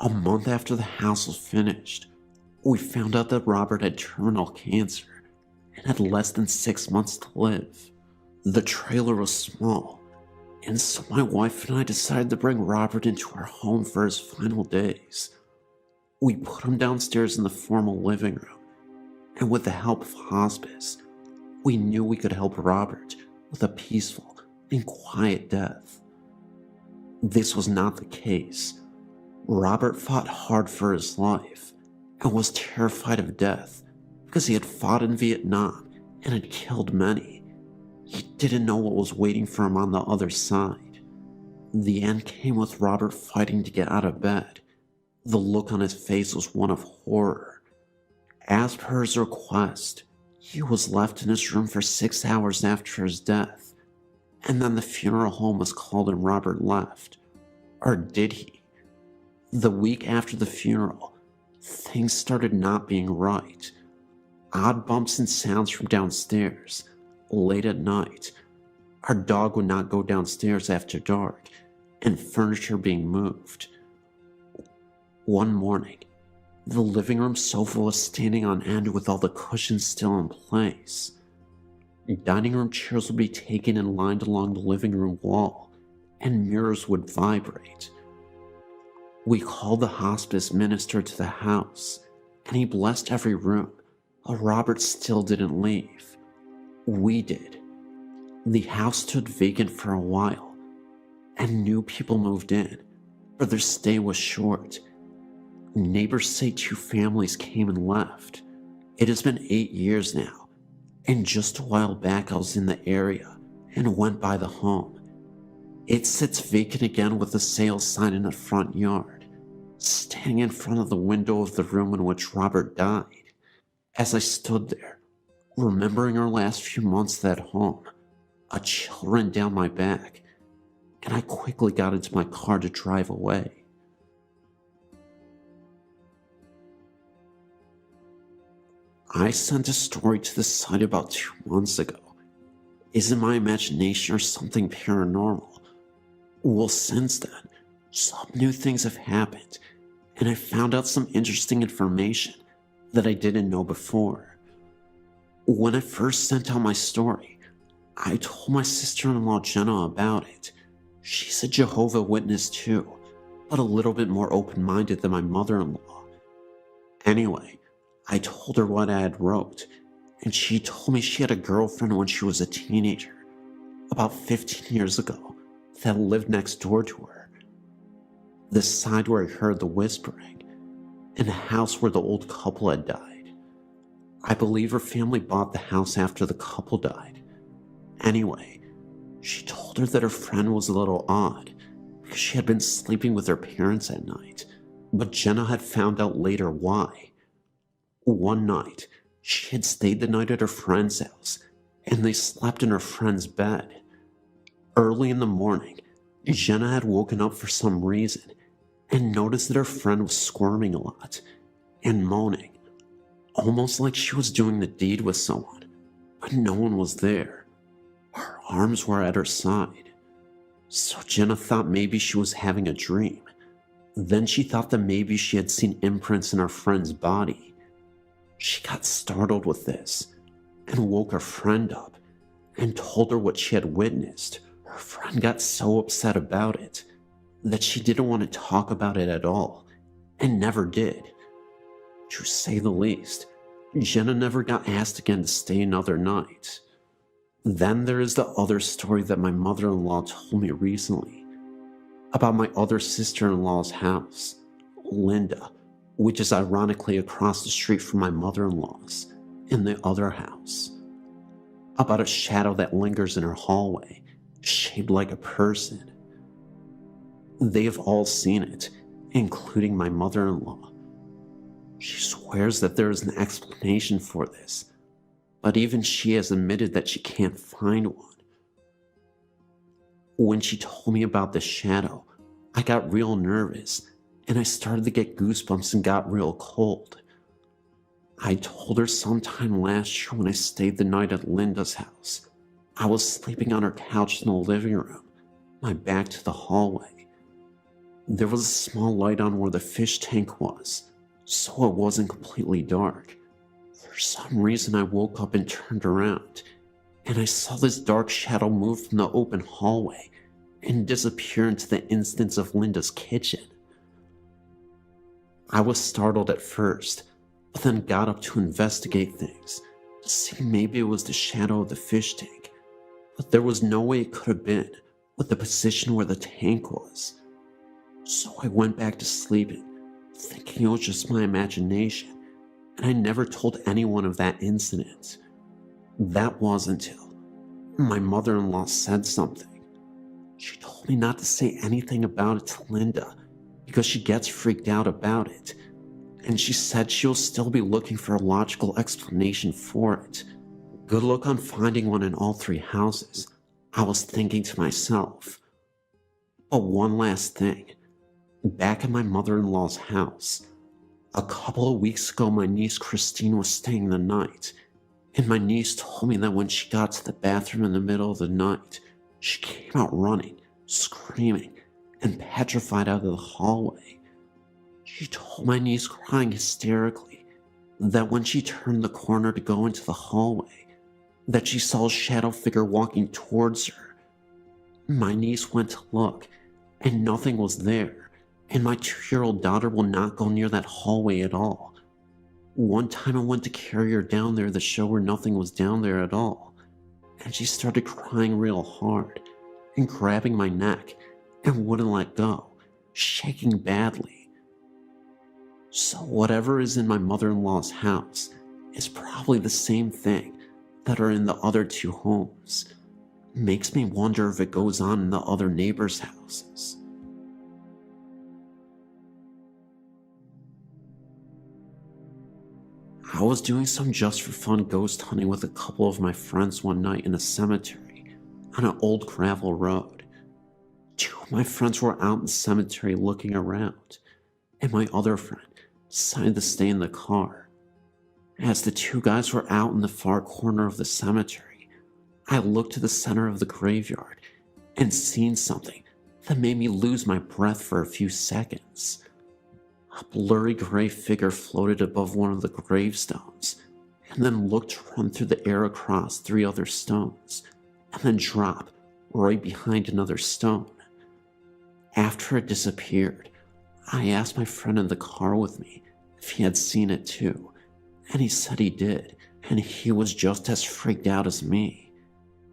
A month after the house was finished, we found out that Robert had terminal cancer and had less than 6 months to live. The trailer was small, and so my wife and I decided to bring Robert into our home for his final days. We put him downstairs in the formal living room, and with the help of hospice, we knew we could help Robert with a peaceful and quiet death. This was not the case. Robert fought hard for his life and was terrified of death because he had fought in Vietnam and had killed many. He didn't know what was waiting for him on the other side. The end came with Robert fighting to get out of bed. The look on his face was one of horror. As per his request, he was left in his room for 6 hours after his death, and then the funeral home was called and Robert left. Or did he? The week after the funeral, things started not being right. Odd bumps and sounds from downstairs. Late at night, our dog would not go downstairs after dark, and furniture being moved. One morning, the living room sofa was standing on end with all the cushions still in place. Dining room chairs would be taken and lined along the living room wall, and mirrors would vibrate. We called the hospice minister to the house, and he blessed every room, but Robert still didn't leave. We did. The house stood vacant for a while, and new people moved in, but their stay was short. Neighbors say 2 families came and left. It has been 8 years now, and just a while back I was in the area and went by the home. It sits vacant again with a sales sign in the front yard, standing in front of the window of the room in which Robert died. As I stood there, remembering our last few months at home, a chill ran down my back, and I quickly got into my car to drive away. I sent a story to the site about 2 months ago. Is it my imagination or something paranormal? Well, since then, some new things have happened, and I found out some interesting information that I didn't know before. When I first sent out my story, I told my sister-in-law Jenna about it. She's a Jehovah's Witness too, but a little bit more open-minded than my mother-in-law. Anyway, I told her what I had wrote, and she told me she had a girlfriend when she was a teenager, about 15 years ago, that lived next door to her. The side where I heard the whispering, in the house where the old couple had died. I believe her family bought the house after the couple died. Anyway, she told her that her friend was a little odd, because she had been sleeping with her parents at night, but Jenna had found out later why. One night, she had stayed the night at her friend's house, and they slept in her friend's bed. Early in the morning, Jenna had woken up for some reason and noticed that her friend was squirming a lot and moaning, almost like she was doing the deed with someone, but no one was there. Her arms were at her side. So Jenna thought maybe she was having a dream. Then she thought that maybe she had seen imprints in her friend's body. She got startled with this and woke her friend up and told her what she had witnessed. Her friend got so upset about it that she didn't want to talk about it at all and never did. To say the least, Jenna never got asked again to stay another night. Then there is the other story that my mother-in-law told me recently about my other sister-in-law's house, Linda, which is ironically across the street from my mother-in-law's, in the other house. About a shadow that lingers in her hallway, shaped like a person. They have all seen it, including my mother-in-law. She swears that there is an explanation for this, but even she has admitted that she can't find one. When she told me about the shadow, I got real nervous, and I started to get goosebumps and got real cold. I told her sometime last year when I stayed the night at Linda's house. I was sleeping on her couch in the living room, my back to the hallway. There was a small light on where the fish tank was, so it wasn't completely dark. For some reason I woke up and turned around, and I saw this dark shadow move from the open hallway and disappear into the instance of Linda's kitchen. I was startled at first, but then got up to investigate things, to see maybe it was the shadow of the fish tank, but there was no way it could have been with the position where the tank was. So I went back to sleeping, thinking it was just my imagination, and I never told anyone of that incident. That was until my mother-in-law said something. She told me not to say anything about it to Linda because she gets freaked out about it, and she said she'll still be looking for a logical explanation for it. Good luck on finding one in all 3 houses, I was thinking to myself. But one last thing. Back at my mother-in-law's house, a couple of weeks ago my niece Christine was staying the night, and my niece told me that when she got to the bathroom in the middle of the night, she came out running, screaming, and petrified out of the hallway. She told my niece, crying hysterically, that when she turned the corner to go into the hallway, that she saw a shadow figure walking towards her. My niece went to look, and nothing was there, and my 2-year-old daughter will not go near that hallway at all. One time I went to carry her down there to show her nothing was down there at all, and she started crying real hard, and grabbing my neck, and wouldn't let go, shaking badly. So whatever is in my mother-in-law's house is probably the same thing that are in the other 2 homes. Makes me wonder if it goes on in the other neighbors' houses. I was doing some just for fun ghost hunting with a couple of my friends one night in a cemetery on an old gravel road. 2 of my friends were out in the cemetery looking around, and my other friend decided to stay in the car. As the two guys were out in the far corner of the cemetery, I looked to the center of the graveyard and seen something that made me lose my breath for a few seconds. A blurry gray figure floated above one of the gravestones and then looked to run through the air across 3 other stones and then drop right behind another stone. After it disappeared, I asked my friend in the car with me if he had seen it too, and he said he did, and he was just as freaked out as me.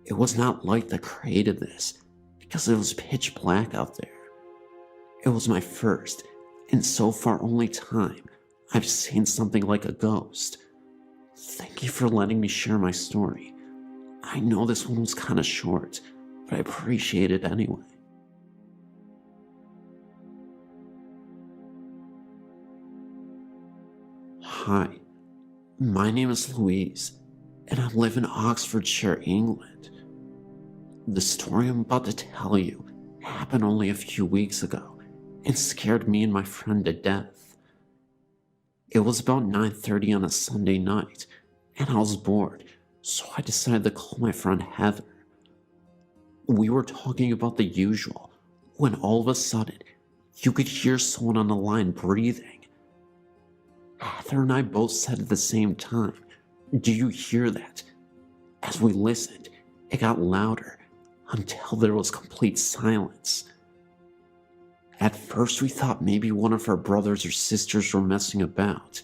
It was not light that created this, because it was pitch black out there. It was my first, and so far only time, I've seen something like a ghost. Thank you for letting me share my story. I know this one was kinda short, but I appreciate it anyway. Hi, my name is Louise, and I live in Oxfordshire, England. The story I'm about to tell you happened only a few weeks ago and scared me and my friend to death. It was about 9:30 on a Sunday night, and I was bored, so I decided to call my friend Heather. We were talking about the usual when all of a sudden you could hear someone on the line breathing. Heather and I both said at the same time, "Do you hear that?" As we listened, it got louder until there was complete silence. At first we thought maybe one of our brothers or sisters were messing about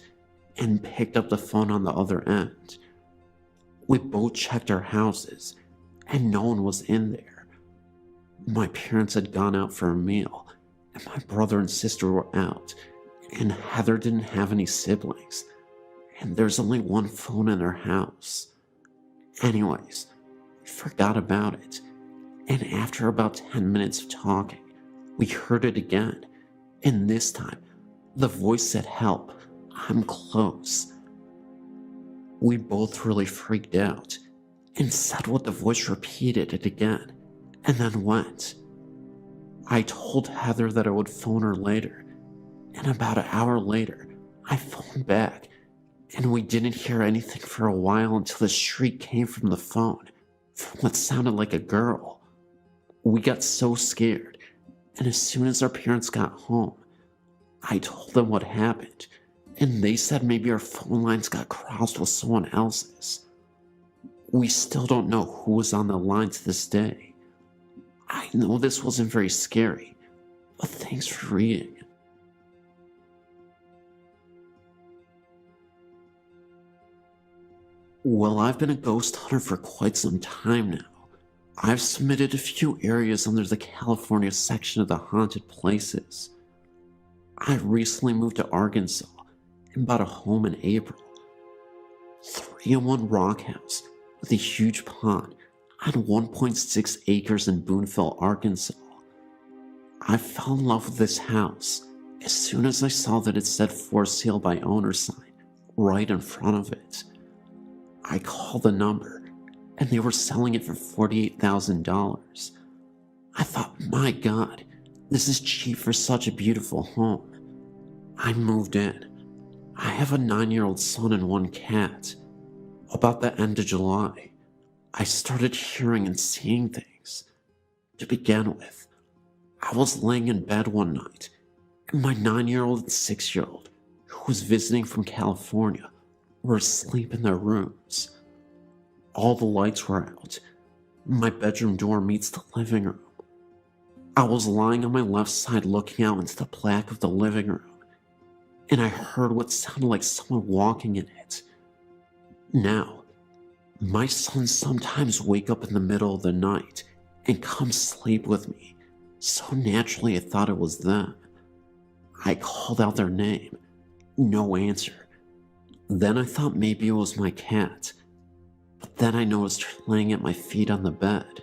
and picked up the phone on the other end. We both checked our houses and no one was in there. My parents had gone out for a meal and my brother and sister were out, and Heather didn't have any siblings, and there's only one phone in her house. Anyways, we forgot about it, and after about 10 minutes of talking, we heard it again, and this time, the voice said, "Help, I'm close." We both really freaked out, and said what the voice repeated it again, and then went. I told Heather that I would phone her later, and about an hour later, I phoned back, and we didn't hear anything for a while until the shriek came from the phone, from what sounded like a girl. We got so scared, and as soon as our parents got home, I told them what happened, and they said maybe our phone lines got crossed with someone else's. We still don't know who was on the line to this day. I know this wasn't very scary, but thanks for reading. Well, I've been a ghost hunter for quite some time now. I've submitted a few areas under the California section of the haunted places. I recently moved to Arkansas and bought a home in April. 3-in-1 rock house with a huge pond on 1.6 acres in Boonville, Arkansas. I fell in love with this house as soon as I saw that it said "For Sale by Owner" sign right in front of it. I called the number, and they were selling it for $48,000. I thought, my God, this is cheap for such a beautiful home. I moved in. I have a 9-year-old son and 1 cat. About the end of July, I started hearing and seeing things. To begin with, I was laying in bed one night, and my 9-year-old and 6-year-old, who was visiting from California, were asleep in their rooms. All the lights were out. My bedroom door meets the living room. I was lying on my left side looking out into the black of the living room, and I heard what sounded like someone walking in it. Now, my sons sometimes wake up in the middle of the night and come sleep with me, so naturally I thought it was them. I called out their name. No answer. Then I thought maybe it was my cat, but then I noticed her laying at my feet on the bed.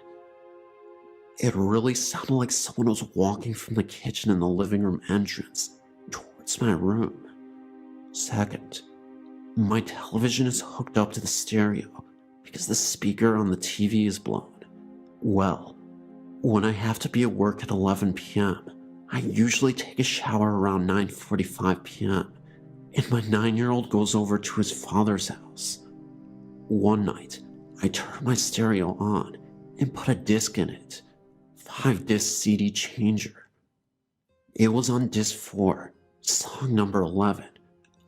It really sounded like someone was walking from the kitchen and the living room entrance towards my room. Second, my television is hooked up to the stereo because the speaker on the TV is blown. Well, when I have to be at work at 11 p.m., I usually take a shower around 9:45 p.m., and my 9-year-old goes over to his father's house. One night, I turned my stereo on and put a disc in it, 5-disc CD changer. It was on disc 4, song number 11.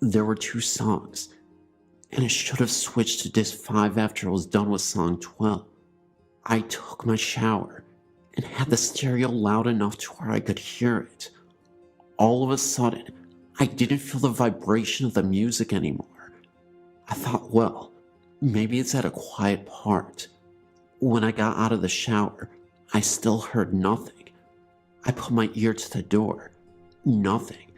There were 2 songs, and it should have switched to disc 5 after I was done with song 12. I took my shower and had the stereo loud enough to where I could hear it. All of a sudden, I didn't feel the vibration of the music anymore. I thought, well, maybe it's at a quiet part. When I got out of the shower, I still heard nothing. I put my ear to the door. Nothing.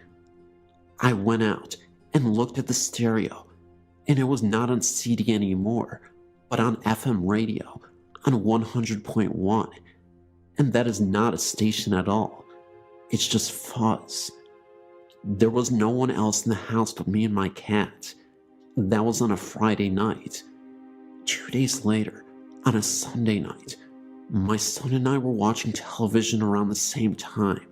I went out and looked at the stereo, and it was not on CD anymore, but on FM radio on 100.1. And that is not a station at all. It's just fuzz. There was no one else in the house but me and my cat. That was on a Friday night. 2 days later, on a Sunday night, my son and I were watching television around the same time,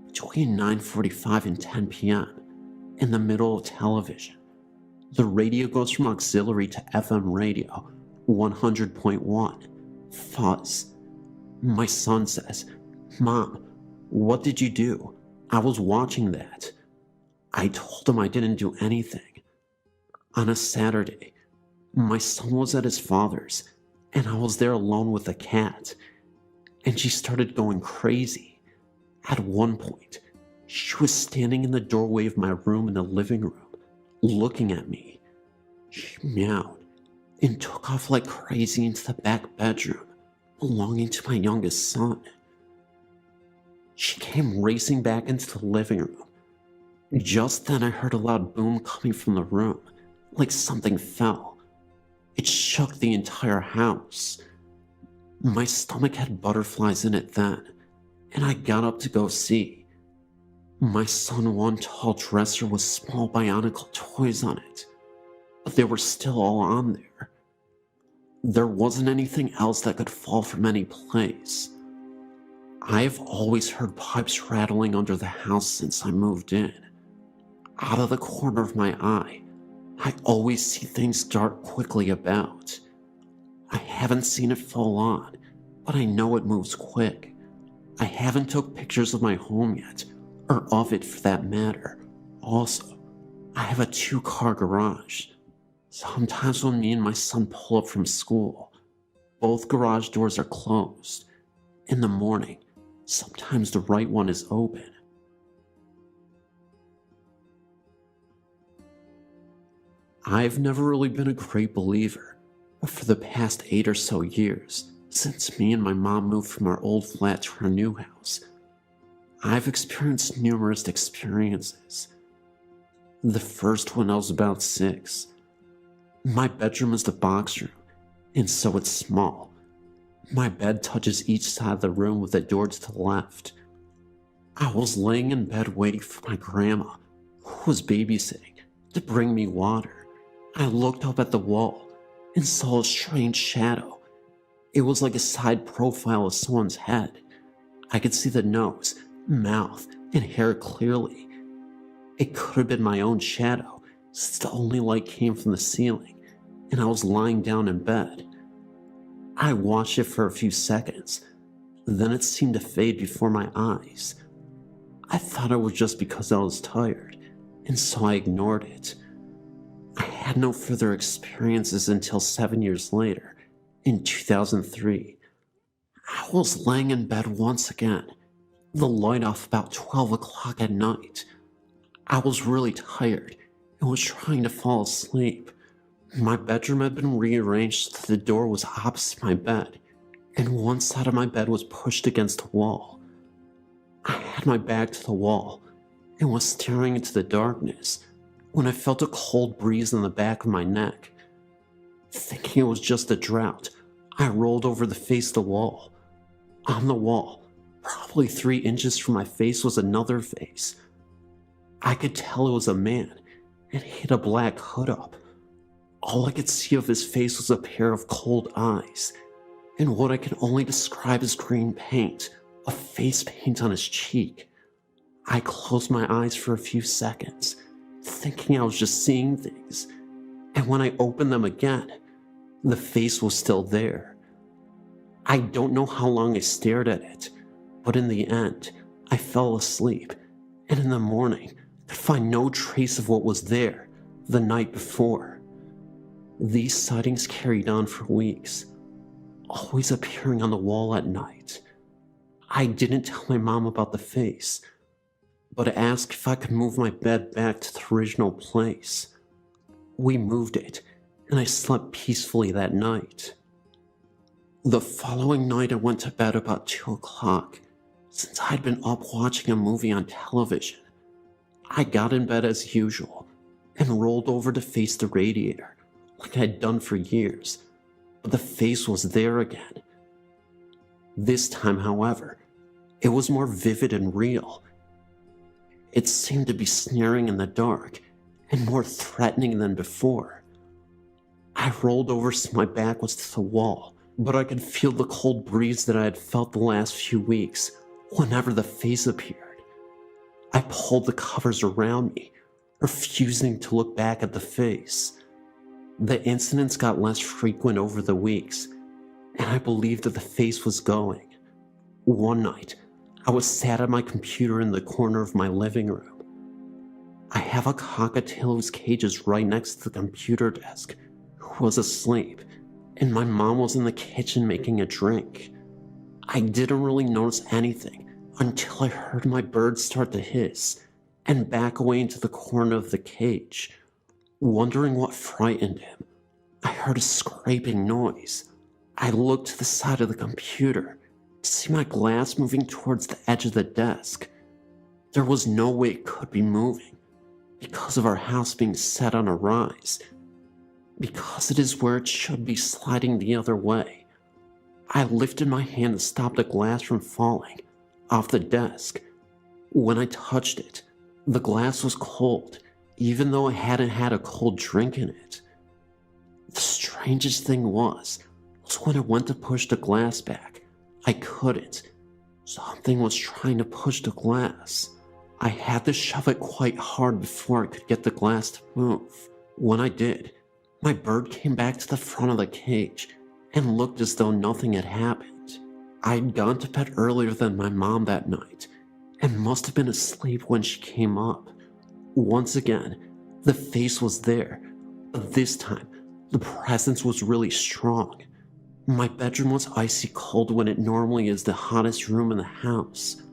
between 9:45 and 10 p.m., in the middle of television. The radio goes from auxiliary to FM radio, 100.1, fuzz. My son says, "Mom, what did you do? I was watching that." I told him I didn't do anything. On a Saturday, my son was at his father's, and I was there alone with the cat, and she started going crazy. At one point, she was standing in the doorway of my room in the living room, looking at me. She meowed and took off like crazy into the back bedroom belonging to my youngest son. She came racing back into the living room. Just then I heard a loud boom coming from the room, like something fell. It shook the entire house. My stomach had butterflies in it then, and I got up to go see. My son won tall dresser with small bionicle toys on it, but they were still all on there. There wasn't anything else that could fall from any place. I have always heard pipes rattling under the house since I moved in. Out of the corner of my eye, I always see things dart quickly about. I haven't seen it fall on, but I know it moves quick. I haven't took pictures of my home yet, or of it for that matter. Also, I have a 2-car garage. Sometimes when me and my son pull up from school, both garage doors are closed. In the morning, sometimes the right one is open. I've never really been a great believer, but for the past 8 or so years, since me and my mom moved from our old flat to our new house, I've experienced numerous experiences. The first one I was about 6. My bedroom is the box room, and so it's small. My bed touches each side of the room with the door to the left. I was laying in bed waiting for my grandma, who was babysitting, to bring me water. I looked up at the wall and saw a strange shadow. It was like a side profile of someone's head. I could see the nose, mouth, and hair clearly. It could have been my own shadow, since the only light came from the ceiling, and I was lying down in bed. I watched it for a few seconds, then it seemed to fade before my eyes. I thought it was just because I was tired, and so I ignored it. I had no further experiences until 7 years later, in 2003. I was laying in bed once again, the light off about 12 o'clock at night. I was really tired and was trying to fall asleep. My bedroom had been rearranged so that the door was opposite my bed, and one side of my bed was pushed against the wall. I had my back to the wall and was staring into the darkness when I felt a cold breeze on the back of my neck. Thinking it was just a drought, I rolled over the face of the wall. On the wall, probably 3 inches from my face, was another face. I could tell it was a man, and he had a black hood up. All I could see of his face was a pair of cold eyes, and what I can only describe as green paint, a face paint on his cheek. I closed my eyes for a few seconds, thinking I was just seeing things. And when I opened them again, the face was still there. I don't know how long I stared at it, but in the end, I fell asleep, and in the morning, could find no trace of what was there the night before. These sightings carried on for weeks, always appearing on the wall at night. I didn't tell my mom about the face, but asked if I could move my bed back to the original place. We moved it, and I slept peacefully that night. The following night I went to bed about 2 o'clock, since I'd been up watching a movie on television. I got in bed as usual, and rolled over to face the radiator, like I'd done for years, but the face was there again. This time, however, it was more vivid and real. It seemed to be sneering in the dark, and more threatening than before. I rolled over so my back was to the wall, but I could feel the cold breeze that I had felt the last few weeks whenever the face appeared. I pulled the covers around me, refusing to look back at the face. The incidents got less frequent over the weeks, and I believed that the face was going. One night, I was sat at my computer in the corner of my living room. I have a cockatiel whose cage is right next to the computer desk, who was asleep, and my mom was in the kitchen making a drink. I didn't really notice anything until I heard my bird start to hiss and back away into the corner of the cage. Wondering what frightened him, I heard a scraping noise. I looked to the side of the computer to see my glass moving towards the edge of the desk. There was no way it could be moving, because of our house being set on a rise, because it is where it should be sliding the other way. I lifted my hand to stop the glass from falling off the desk. When I touched it, the glass was cold, even though I hadn't had a cold drink in it. The strangest thing was when I went to push the glass back, I couldn't. Something was trying to push the glass. I had to shove it quite hard before I could get the glass to move. When I did, my bird came back to the front of the cage and looked as though nothing had happened. I'd gone to bed earlier than my mom that night and must have been asleep when she came up. Once again, the face was there, but this time, the presence was really strong. My bedroom was icy cold when it normally is the hottest room in the house.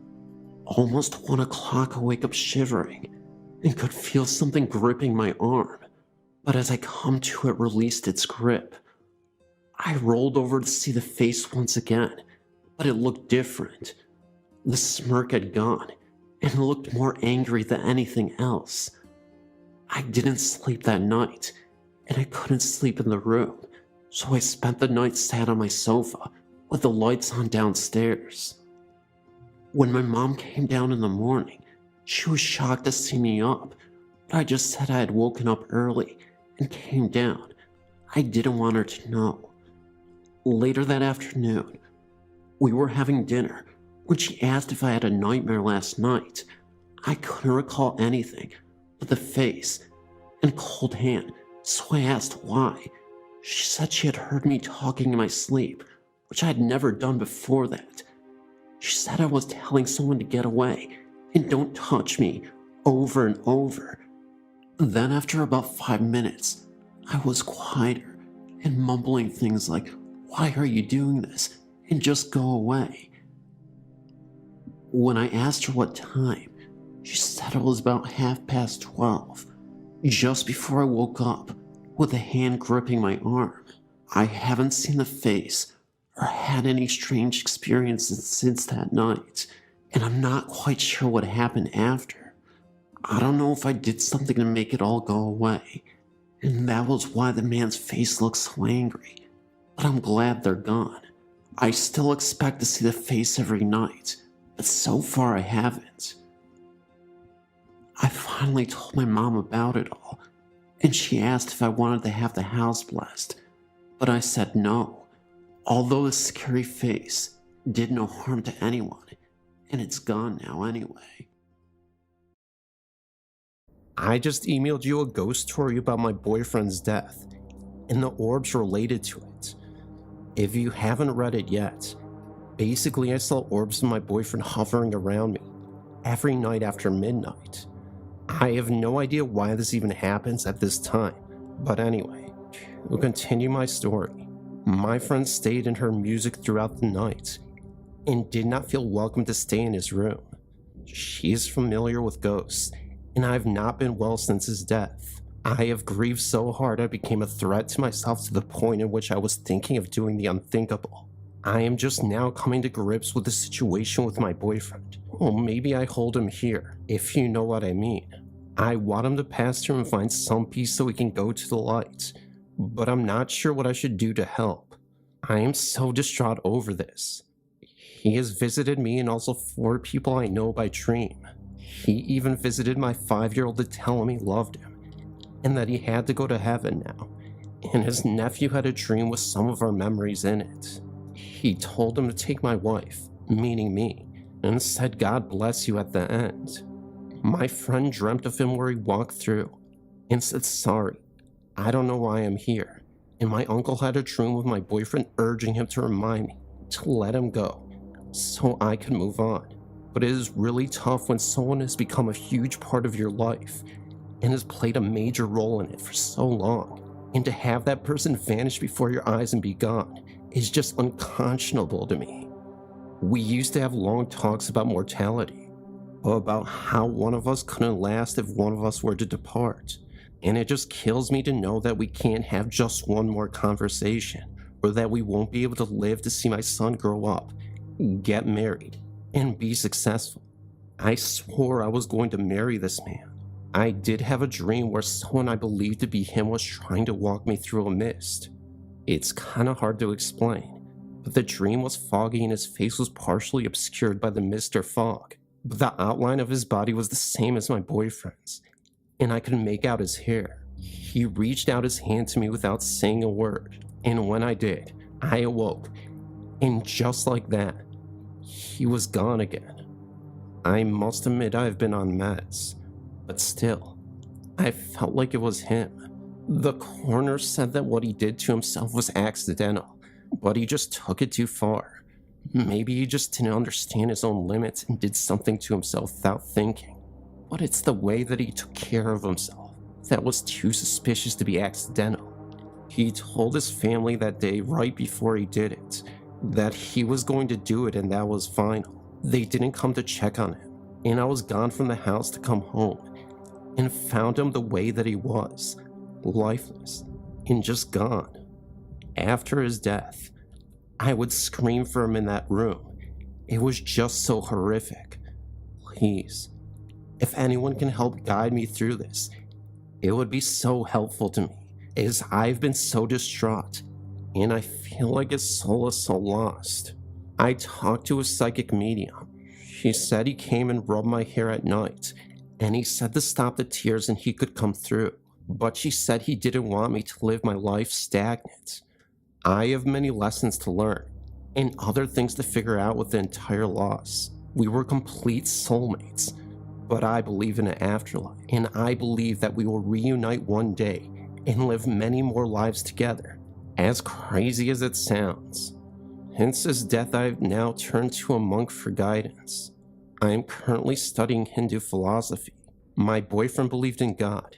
Almost 1 o'clock, I wake up shivering and could feel something gripping my arm, but as I come to, it released its grip. I rolled over to see the face once again, but it looked different. The smirk had gone, and it looked more angry than anything else. I didn't sleep that night, and I couldn't sleep in the room, so I spent the night sat on my sofa with the lights on downstairs. When my mom came down in the morning, she was shocked to see me up, but I just said I had woken up early and came down. I didn't want her to know. Later that afternoon, we were having dinner when she asked if I had a nightmare last night. I couldn't recall anything but the face and cold hand, so I asked why. She said she had heard me talking in my sleep, which I had never done before that. She said I was telling someone to get away and don't touch me over and over. Then after about 5 minutes, I was quieter and mumbling things like, "Why are you doing this?" and "just go away." When I asked her what time, she said it was about 12:30, just before I woke up with a hand gripping my arm. I haven't seen the face or had any strange experiences since that night, and I'm not quite sure what happened after. I don't know if I did something to make it all go away, and that was why the man's face looked so angry, but I'm glad they're gone. I still expect to see the face every night, but so far I haven't. I finally told my mom about it all, and she asked if I wanted to have the house blessed, but I said no. Although the scary face did no harm to anyone, and it's gone now anyway. I just emailed you a ghost story about my boyfriend's death, and the orbs related to it. If you haven't read it yet, basically I saw orbs of my boyfriend hovering around me every night after midnight. I have no idea why this even happens at this time, but anyway, to continue my story, my friend stayed in her music throughout the night and did not feel welcome to stay in his room. She is familiar with ghosts, and I have not been well since his death. I have grieved so hard I became a threat to myself to the point in which I was thinking of doing the unthinkable. I am just now coming to grips with the situation with my boyfriend. Well, maybe I hold him here, if you know what I mean. I want him to pass through and find some peace so we can go to the light, but I'm not sure what I should do to help. I am so distraught over this. He has visited me and also 4 people I know by dream. He even visited my 5-year-old to tell him he loved him, and that he had to go to heaven now, and his nephew had a dream with some of our memories in it. He told him to take my wife, meaning me, and said God bless you at the end. My friend dreamt of him where he walked through, and said sorry, I don't know why I'm here, and my uncle had a dream with my boyfriend urging him to remind me to let him go, so I could move on. But it is really tough when someone has become a huge part of your life, and has played a major role in it for so long, and to have that person vanish before your eyes and be gone is just unconscionable to me. We used to have long talks about mortality, about how one of us couldn't last if one of us were to depart, and it just kills me to know that we can't have just one more conversation, or that we won't be able to live to see my son grow up, get married, and be successful. I swore I was going to marry this man. I did have a dream where someone I believed to be him was trying to walk me through a mist. It's kinda hard to explain, but the dream was foggy and his face was partially obscured by the mist or fog, but the outline of his body was the same as my boyfriend's, and I could make out his hair. He reached out his hand to me without saying a word, and when I did, I awoke, and just like that, he was gone again. I must admit I've been on meds, but still, I felt like it was him. The coroner said that what he did to himself was accidental, but he just took it too far. Maybe he just didn't understand his own limits and did something to himself without thinking. But it's the way that he took care of himself that was too suspicious to be accidental. He told his family that day right before he did it, that he was going to do it and that was final. They didn't come to check on him, and I was gone from the house to come home, and found him the way that he was, lifeless, and just gone. After his death, I would scream for him in that room. It was just so horrific. Please, if anyone can help guide me through this, it would be so helpful to me, as I've been so distraught, and I feel like his soul is so lost. I talked to a psychic medium. She said he came and rubbed my hair at night, and he said to stop the tears and he could come through. But she said he didn't want me to live my life stagnant. I have many lessons to learn, and other things to figure out with the entire loss. We were complete soulmates, but I believe in an afterlife, and I believe that we will reunite one day and live many more lives together, as crazy as it sounds. Since his death, I have now turned to a monk for guidance. I am currently studying Hindu philosophy. My boyfriend believed in God.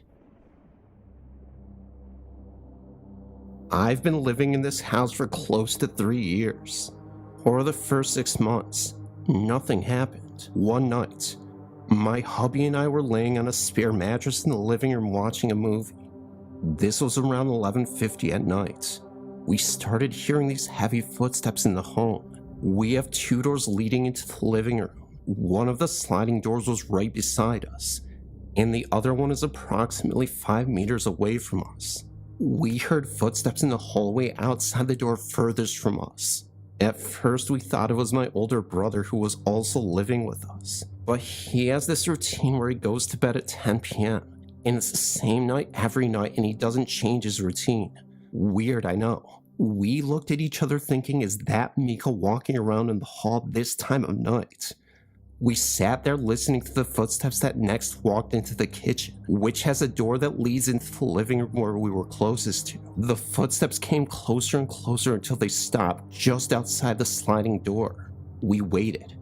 I've been living in this house for close to 3 years. For the first 6 months, nothing happened. One night, my hubby and I were laying on a spare mattress in the living room watching a movie. This was around 11:50 at night. We started hearing these heavy footsteps in the home. We have 2 doors leading into the living room. One of the sliding doors was right beside us, and the other one is approximately 5 meters away from us. We heard footsteps in the hallway outside the door furthest from us. At first, we thought it was my older brother who was also living with us, but he has this routine where he goes to bed at 10 p.m., and it's the same night every night, and he doesn't change his routine. Weird, I know. We looked at each other thinking, is that Mika walking around in the hall this time of night?
We sat there listening to the footsteps that next walked into the kitchen, which has a door that leads into the living room where we were closest to. The footsteps came closer and closer until they stopped just outside the sliding door. We waited.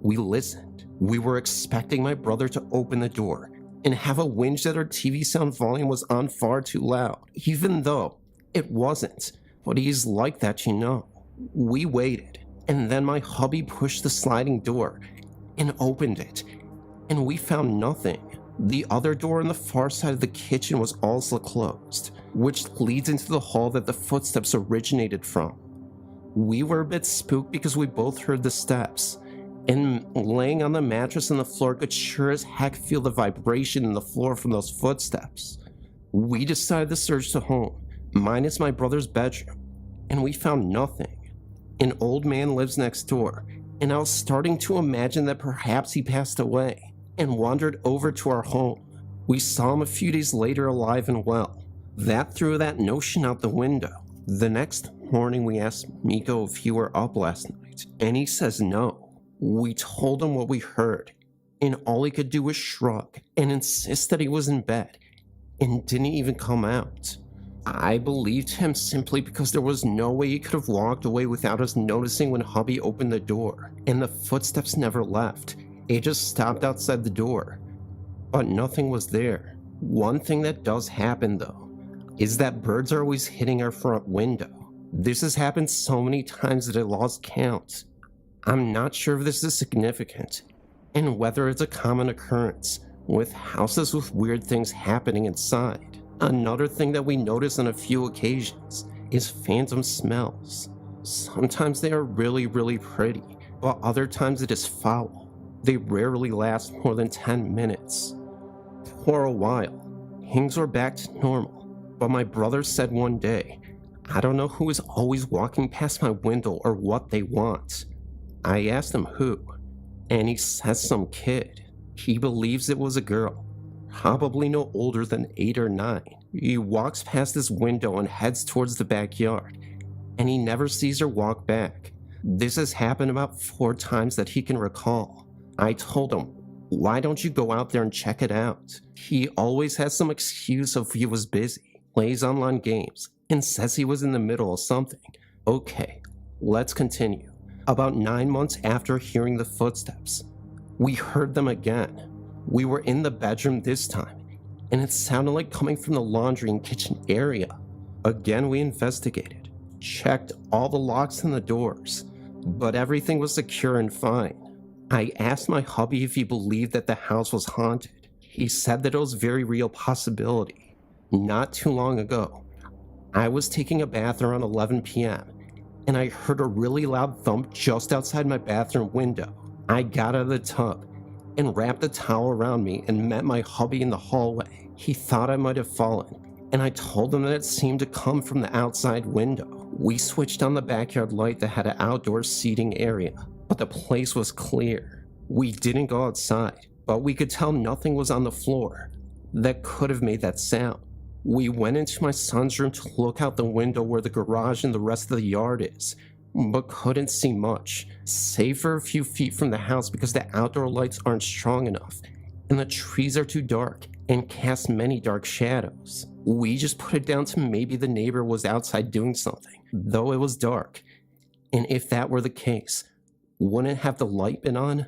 We listened. We were expecting my brother to open the door and have a whinge that our TV sound volume was on far too loud, even though it wasn't. But he's like that, you know. We waited, and then my hubby pushed the sliding door and opened it, and we found nothing. The other door on the far side of the kitchen was also closed, which leads into the hall that the footsteps originated from. We were a bit spooked because we both heard the steps, and laying on the mattress on the floor could sure as heck feel the vibration in the floor from those footsteps. We decided to search the home, minus my brother's bedroom, and we found nothing. An old man lives next door, and I was starting to imagine that perhaps he passed away and wandered over to our home. We saw him a few days later alive and well. That threw that notion out the window. The next morning we asked Miko if he were up last night, and he says no. We told him what we heard, and all he could do was shrug and insist that he was in bed and didn't even come out. I believed him simply because there was no way he could have walked away without us noticing when hubby opened the door, and the footsteps never left. It just stopped outside the door. But nothing was there. One thing that does happen though, is that birds are always hitting our front window. This has happened so many times that I lost count. I'm not sure if this is significant, and whether it's a common occurrence, with houses with weird things happening inside. Another thing that we notice on a few occasions is phantom smells. Sometimes they are really, really pretty, but other times it is foul. They rarely last more than 10 minutes. For a while, things were back to normal, but my brother said one day, I don't know who is always walking past my window or what they want. I asked him who, and he says some kid. He believes it was a girl. Probably no older than 8 or 9. He walks past his window and heads towards the backyard, and he never sees her walk back. This has happened about 4 times that he can recall. I told him, why don't you go out there and check it out? He always has some excuse of he was busy, plays online games, and says he was in the middle of something. Okay, let's continue. About 9 months after hearing the footsteps, we heard them again. We were in the bedroom this time, and it sounded like coming from the laundry and kitchen area. Again, we investigated, checked all the locks and the doors, but everything was secure and fine. I asked my hubby if he believed that the house was haunted. He said that it was a very real possibility. Not too long ago, I was taking a bath around 11 p.m., and I heard a really loud thump just outside my bathroom window. I got out of the tub and wrapped a towel around me and met my hubby in the hallway. He thought I might have fallen, and I told him that it seemed to come from the outside window. We switched on the backyard light that had an outdoor seating area, but the place was clear. We didn't go outside, but we could tell nothing was on the floor that could have made that sound. We went into my son's room to look out the window where the garage and the rest of the yard is, but couldn't see much, save for a few feet from the house because the outdoor lights aren't strong enough, and the trees are too dark and cast many dark shadows. We just put it down to maybe the neighbor was outside doing something, though it was dark. And if that were the case, wouldn't have the light been on?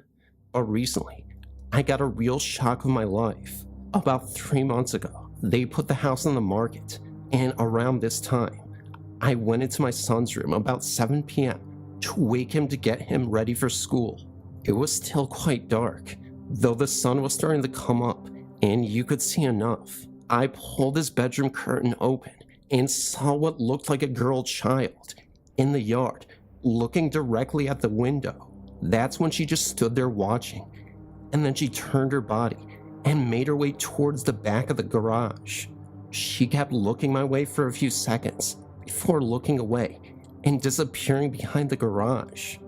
But recently, I got a real shock of my life. About 3 months ago, they put the house on the market, and around this time, I went into my son's room about 7 p.m. to wake him to get him ready for school. It was still quite dark, though the sun was starting to come up, and you could see enough. I pulled his bedroom curtain open and saw what looked like a girl child in the yard, looking directly at the window. That's when she just stood there watching, and then she turned her body and made her way towards the back of the garage. She kept looking my way for a few seconds before looking away and disappearing behind the garage.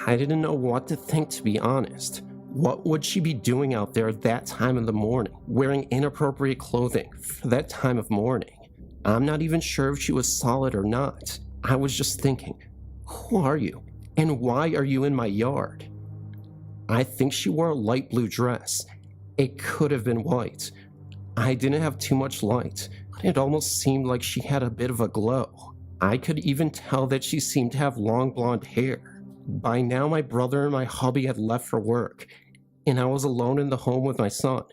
I didn't know what to think, to be honest. What would she be doing out there at that time in the morning, wearing inappropriate clothing for that time of morning? I'm not even sure if she was solid or not. I was just thinking, who are you? And why are you in my yard? I think she wore a light blue dress. It could have been white. I didn't have too much light, but it almost seemed like she had a bit of a glow. I could even tell that she seemed to have long blonde hair. By now, my brother and my hubby had left for work, and I was alone in the home with my son,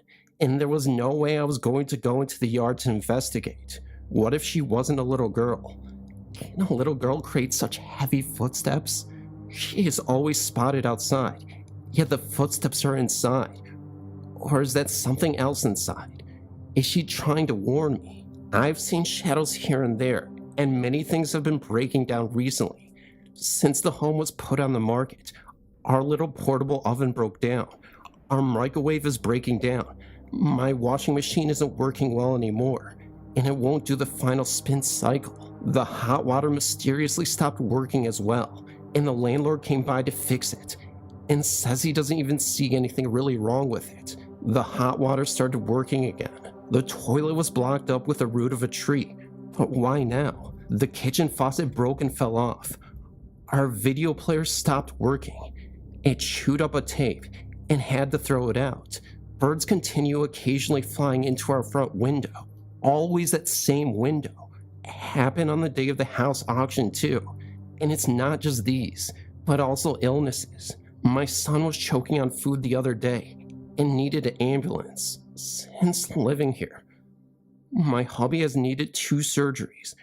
and there was no way I was going to go into the yard to investigate. What if she wasn't a little girl? Can a little girl create such heavy footsteps? She is always spotted outside, yet the footsteps are inside. Or is that something else inside? Is she trying to warn me? I've seen shadows here and there, and many things have been breaking down recently. Since the home was put on the market, our little portable oven broke down. Our microwave is breaking down. My washing machine isn't working well anymore, and it won't do the final spin cycle. The hot water mysteriously stopped working as well, and the landlord came by to fix it, and says he doesn't even see anything really wrong with it. The hot water started working again. The toilet was blocked up with the root of a tree, but why now? The kitchen faucet broke and fell off. Our video player stopped working. It chewed up a tape and had to throw it out. Birds continue occasionally flying into our front window. Always that same window. It happened on the day of the house auction too. And it's not just these, but also illnesses. My son was choking on food the other day and needed an ambulance. Since living here, my hubby has needed 2 surgeries,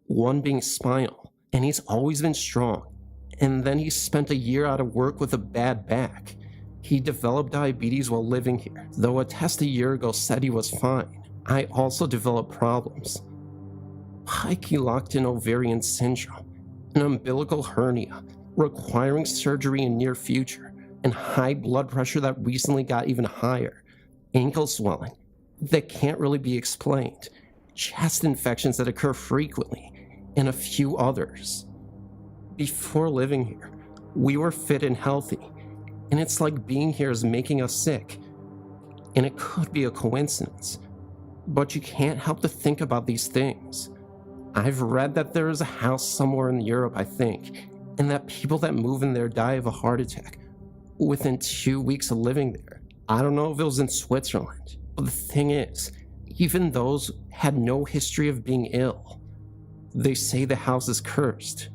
one being spinal, and he's always been strong. And then he spent a year out of work with a bad back. He developed diabetes while living here, though a test a year ago said he was fine. I also developed problems. Locked-in ovarian syndrome, an umbilical hernia, requiring surgery in near future, and high blood pressure that recently got even higher, ankle swelling that can't really be explained, chest infections that occur frequently, and a few others. Before living here, we were fit and healthy, and it's like being here is making us sick. And it could be a coincidence, but you can't help to think about these things. I've read that there is a house somewhere in Europe, I think, and that people that move in there die of a heart attack within 2 weeks of living there. I don't know if it was in Switzerland, but the thing is, even those had no history of being ill. They say the house is cursed.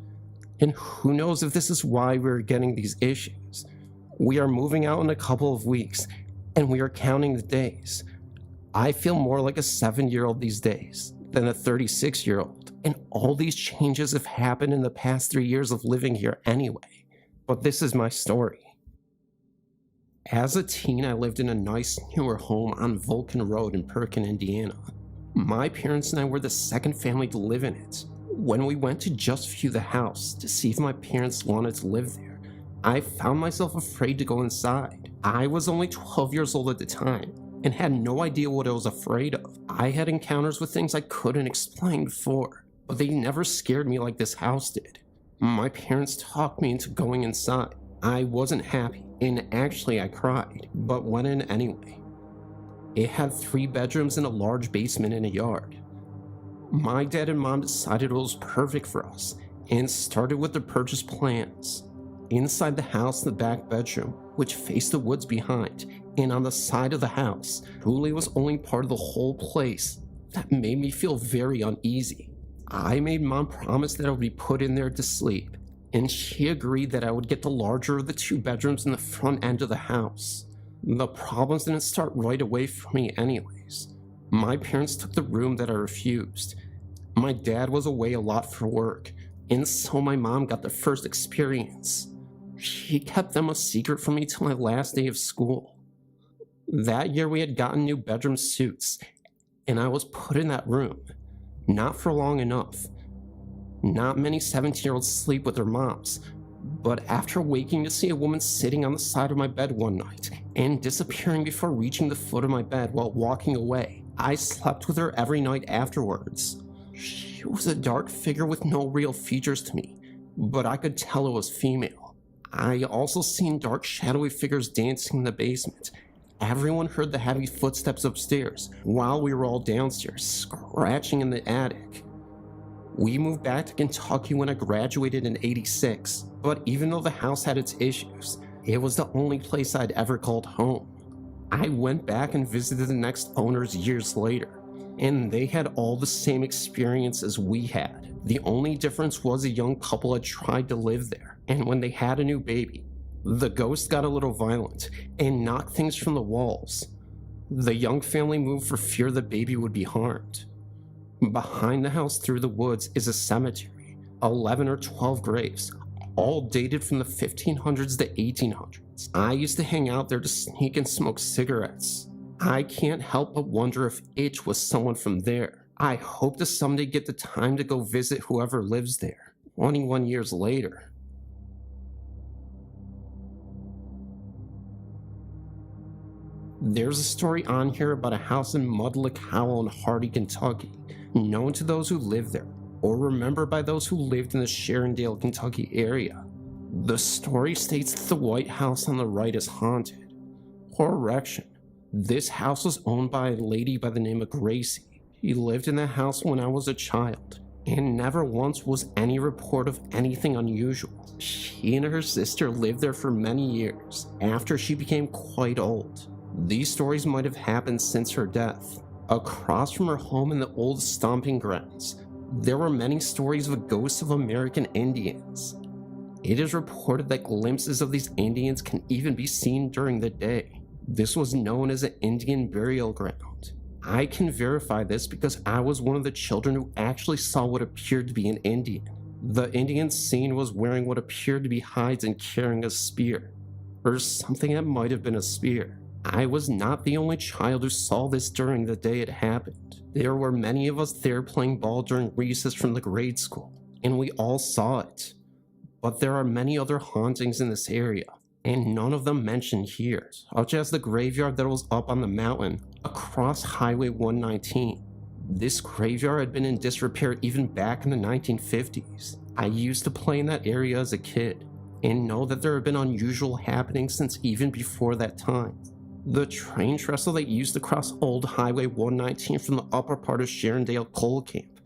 And who knows if this is why we're getting these issues. We are moving out in a couple of weeks, and we are counting the days. I feel more like a 7-year-old these days than a 36-year-old, and all these changes have happened in the past 3 years of living here anyway. But this is my story. As a teen, I lived in a nice newer home on Vulcan Road in Perkin, Indiana. My parents and I were the second family to live in it. When we went to just view the house to see if my parents wanted to live there, I found myself afraid to go inside. I was only 12 years old at the time and had no idea what I was afraid of. I had encounters with things I couldn't explain before, but they never scared me like this house did. My parents talked me into going inside. I wasn't happy, and actually I cried, but went in anyway. It had 3 bedrooms and a large basement and a yard. My dad and mom decided it was perfect for us and started with the purchase plans. Inside the house, the back bedroom, which faced the woods behind, and on the side of the house, truly was only part of the whole place that made me feel very uneasy. I made mom promise that I would be put in there to sleep, and she agreed that I would get the larger of the 2 bedrooms in the front end of the house. The problems didn't start right away for me anyways. My parents took the room that I refused. My dad was away a lot for work, and so my mom got the first experience. She kept them a secret from me till my last day of school. That year we had gotten new bedroom suits, and I was put in that room. Not for long enough. Not many 17-year-olds sleep with their moms, but after waking to see a woman sitting on the side of my bed one night and disappearing before reaching the foot of my bed while walking away, I slept with her every night afterwards. She was a dark figure with no real features to me, but I could tell it was female. I also seen dark shadowy figures dancing in the basement. Everyone heard the heavy footsteps upstairs while we were all downstairs, scratching in the attic. We moved back to Kentucky when I graduated in '86, but even though the house had its issues, It was the only place I'd ever called home. I went back and visited the next owners years later, and they had all the same experience as we had. The only difference was a young couple had tried to live there, and when they had a new baby, the ghost got a little violent and knocked things from the walls. The young family moved for fear the baby would be harmed. Behind the house through the woods is a cemetery, 11 or 12 graves, all dated from the 1500s to 1800s. I used to hang out there to sneak and smoke cigarettes. I can't help but wonder if it was someone from there. I hope to someday get the time to go visit whoever lives there, 21 years later. There's a story on here about a house in Mudlick Hollow in Hardy, Kentucky, known to those who live there, or remembered by those who lived in the Sharondale, Kentucky area. The story states that the White House on the right is haunted. Correction, this house was owned by a lady by the name of Gracie. She lived in the house when I was a child, and never once was any report of anything unusual. She and her sister lived there for many years, after she became quite old. These stories might have happened since her death. Across from her home in the old stomping grounds, there were many stories of ghosts of American Indians. It is reported that glimpses of these Indians can even be seen during the day. This was known as an Indian burial ground. I can verify this because I was one of the children who actually saw what appeared to be an Indian. The Indian seen was wearing what appeared to be hides and carrying a spear, or something that might have been a spear. I was not the only child who saw this during the day it happened. There were many of us there playing ball during recess from the grade school, and we all saw it. But there are many other hauntings in this area, and none of them mentioned here, such as the graveyard that was up on the mountain across Highway 119. This graveyard had been in disrepair even back in the 1950s. I used to play in that area as a kid, and know that there have been unusual happenings since even before that time. The train trestle that used to cross Old Highway 119 from the upper part of Sharondale coal camp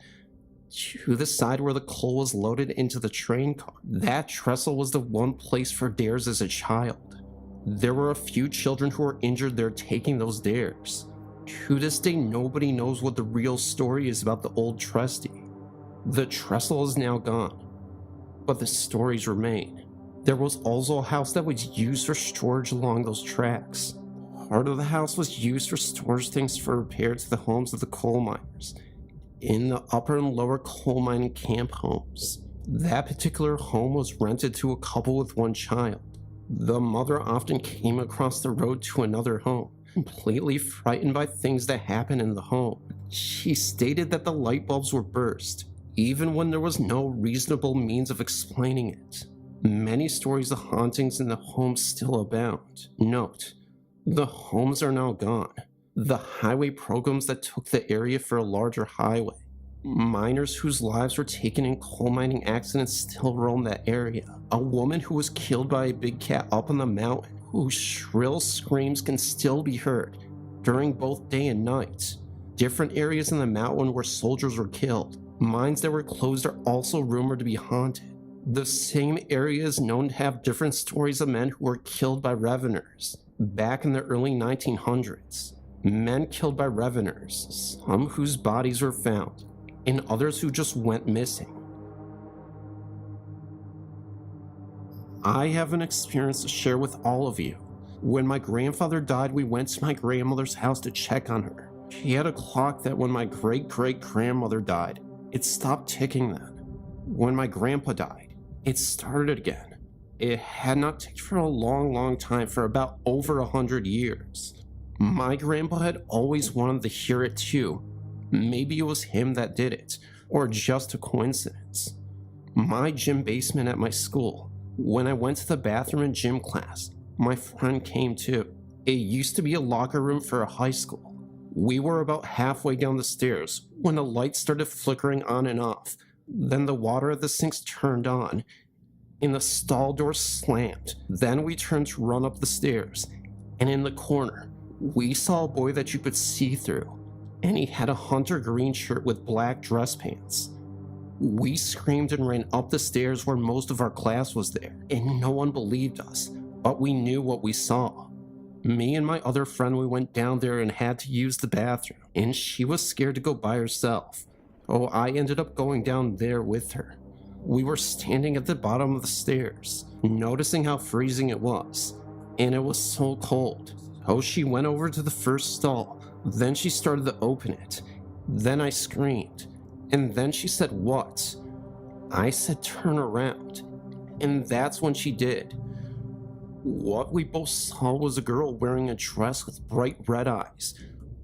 to the side where the coal was loaded into the train car. That trestle was the one place for dares as a child. There were a few children who were injured there taking those dares. To this day, nobody knows what the real story is about the old trustee. The trestle is now gone, but the stories remain. There was also a house that was used for storage along those tracks. Part of the house was used for storage things for repair to the homes of the coal miners in the upper and lower coal mining camp homes. That particular home was rented to a couple with one child. The mother often came across the road to another home, completely frightened by things that happened in the home. She stated that the light bulbs were burst, even when there was no reasonable means of explaining it. Many stories of hauntings in the home still abound. Note, the homes are now gone. The highway programs that took the area for a larger highway. Miners whose lives were taken in coal mining accidents still roam that area. A woman who was killed by a big cat up on the mountain, whose shrill screams can still be heard during both day and night. Different areas in the mountain where soldiers were killed. Mines that were closed are also rumored to be haunted. The same area is known to have different stories of men who were killed by reveners back in the early 1900s. Men killed by reveners, some whose bodies were found, and others who just went missing. I have an experience to share with all of you. When my grandfather died, we went to my grandmother's house to check on her. She had a clock that when my great-great-grandmother died, it stopped ticking then. When my grandpa died, it started again. It had not ticked for a long time, for about over 100 years. My grandpa had always wanted to hear it too. Maybe it was him that did it, or just a coincidence. My gym basement at my school, when I went to the bathroom in gym class, my friend came too. It used to be a locker room for a high school. We were about halfway down the stairs when the lights started flickering on and off. Then the water at the sinks turned on, and the stall door slammed. Then we turned to run up the stairs, and in the corner, we saw a boy that you could see through, and he had a hunter green shirt with black dress pants. We screamed and ran up the stairs where most of our class was there, and no one believed us. but we knew what we saw. Me and my other friend, we went down there and had to use the bathroom, and she was scared to go by herself. Oh, I ended up going down there with her. We were standing at the bottom of the stairs, noticing how freezing it was, and it was so cold. Oh, she went over to the first stall, then she started to open it. Then I screamed, and then she said, "What?" I said, "Turn around," and that's when she did. What we both saw was a girl wearing a dress with bright red eyes,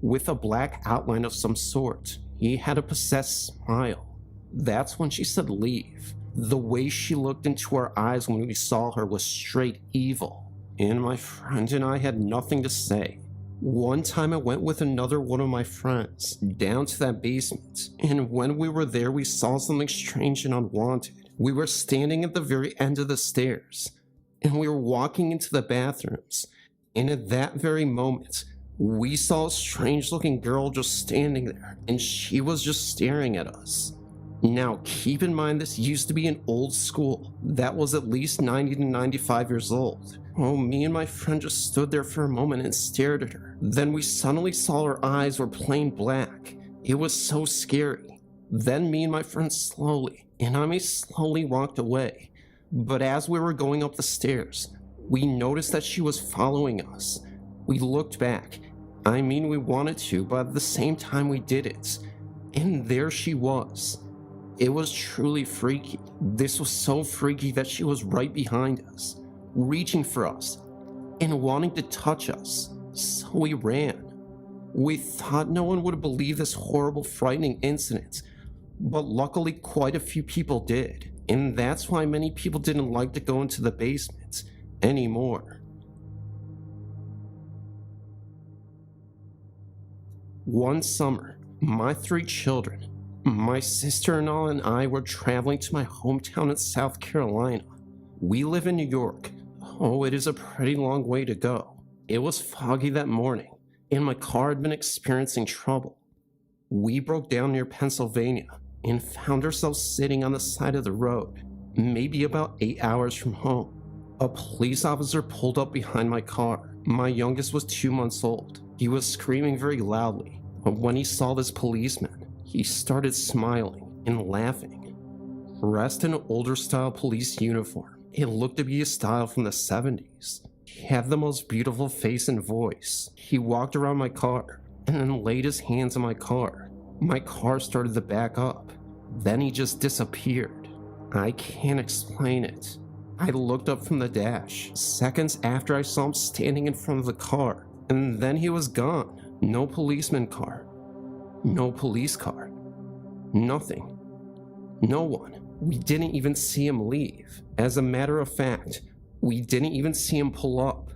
with a black outline of some sort. He had a possessed smile. That's when she said, "Leave." The way she looked into our eyes when we saw her was straight evil, and my friend and I had nothing to say. One time I went with another one of my friends down to that basement, and when we were there we saw something strange and unwanted. We were standing at the very end of the stairs, and we were walking into the bathrooms, and at that very moment, we saw a strange looking girl just standing there, and she was just staring at us. Now, keep in mind this used to be an old school that was at least 90 to 95 years old. Oh, me and my friend just stood there for a moment and stared at her. Then we suddenly saw her eyes were plain black. It was so scary. Then me and my friend slowly walked away. But as we were going up the stairs, we noticed that she was following us. We looked back. I mean, we wanted to, but at the same time we didn't. And there she was. It was truly freaky. This was so freaky that she was right behind us, reaching for us and wanting to touch us. So we ran. We thought no one would believe this horrible, frightening incident, but luckily quite a few people did. And that's why many people didn't like to go into the basement anymore. One summer, my 3 children, my sister-in-law and I were traveling to my hometown in South Carolina. We live in New York. Oh, it is a pretty long way to go. It was foggy that morning, and my car had been experiencing trouble. We broke down near Pennsylvania and found ourselves sitting on the side of the road, maybe about 8 hours from home. A police officer pulled up behind my car. My youngest was 2 months old. He was screaming very loudly, but when he saw this policeman, he started smiling and laughing. Dressed in an older style police uniform, it looked to be a style from the 70s. He had the most beautiful face and voice. He walked around my car and then laid his hands on my car. My car started to back up. Then he just disappeared. I can't explain it. I looked up from the dash seconds after I saw him standing in front of the car, and then he was gone. No policeman car. No police car. Nothing. No one. We didn't even see him leave. As a matter of fact, we didn't even see him pull up.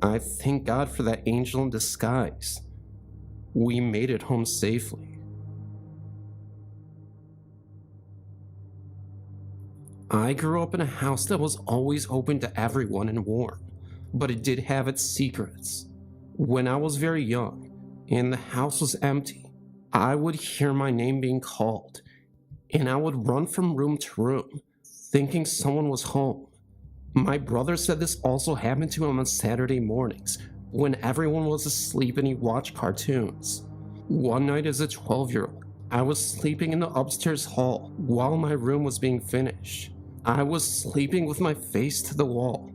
I thank God for that angel in disguise. We made it home safely. I grew up in a house that was always open to everyone and warm, but it did have its secrets. When I was very young, and the house was empty, I would hear my name being called, and I would run from room to room, thinking someone was home. My brother said this also happened to him on Saturday mornings, when everyone was asleep and he watched cartoons. One night as a 12-year-old, I was sleeping in the upstairs hall while my room was being finished. I was sleeping with my face to the wall,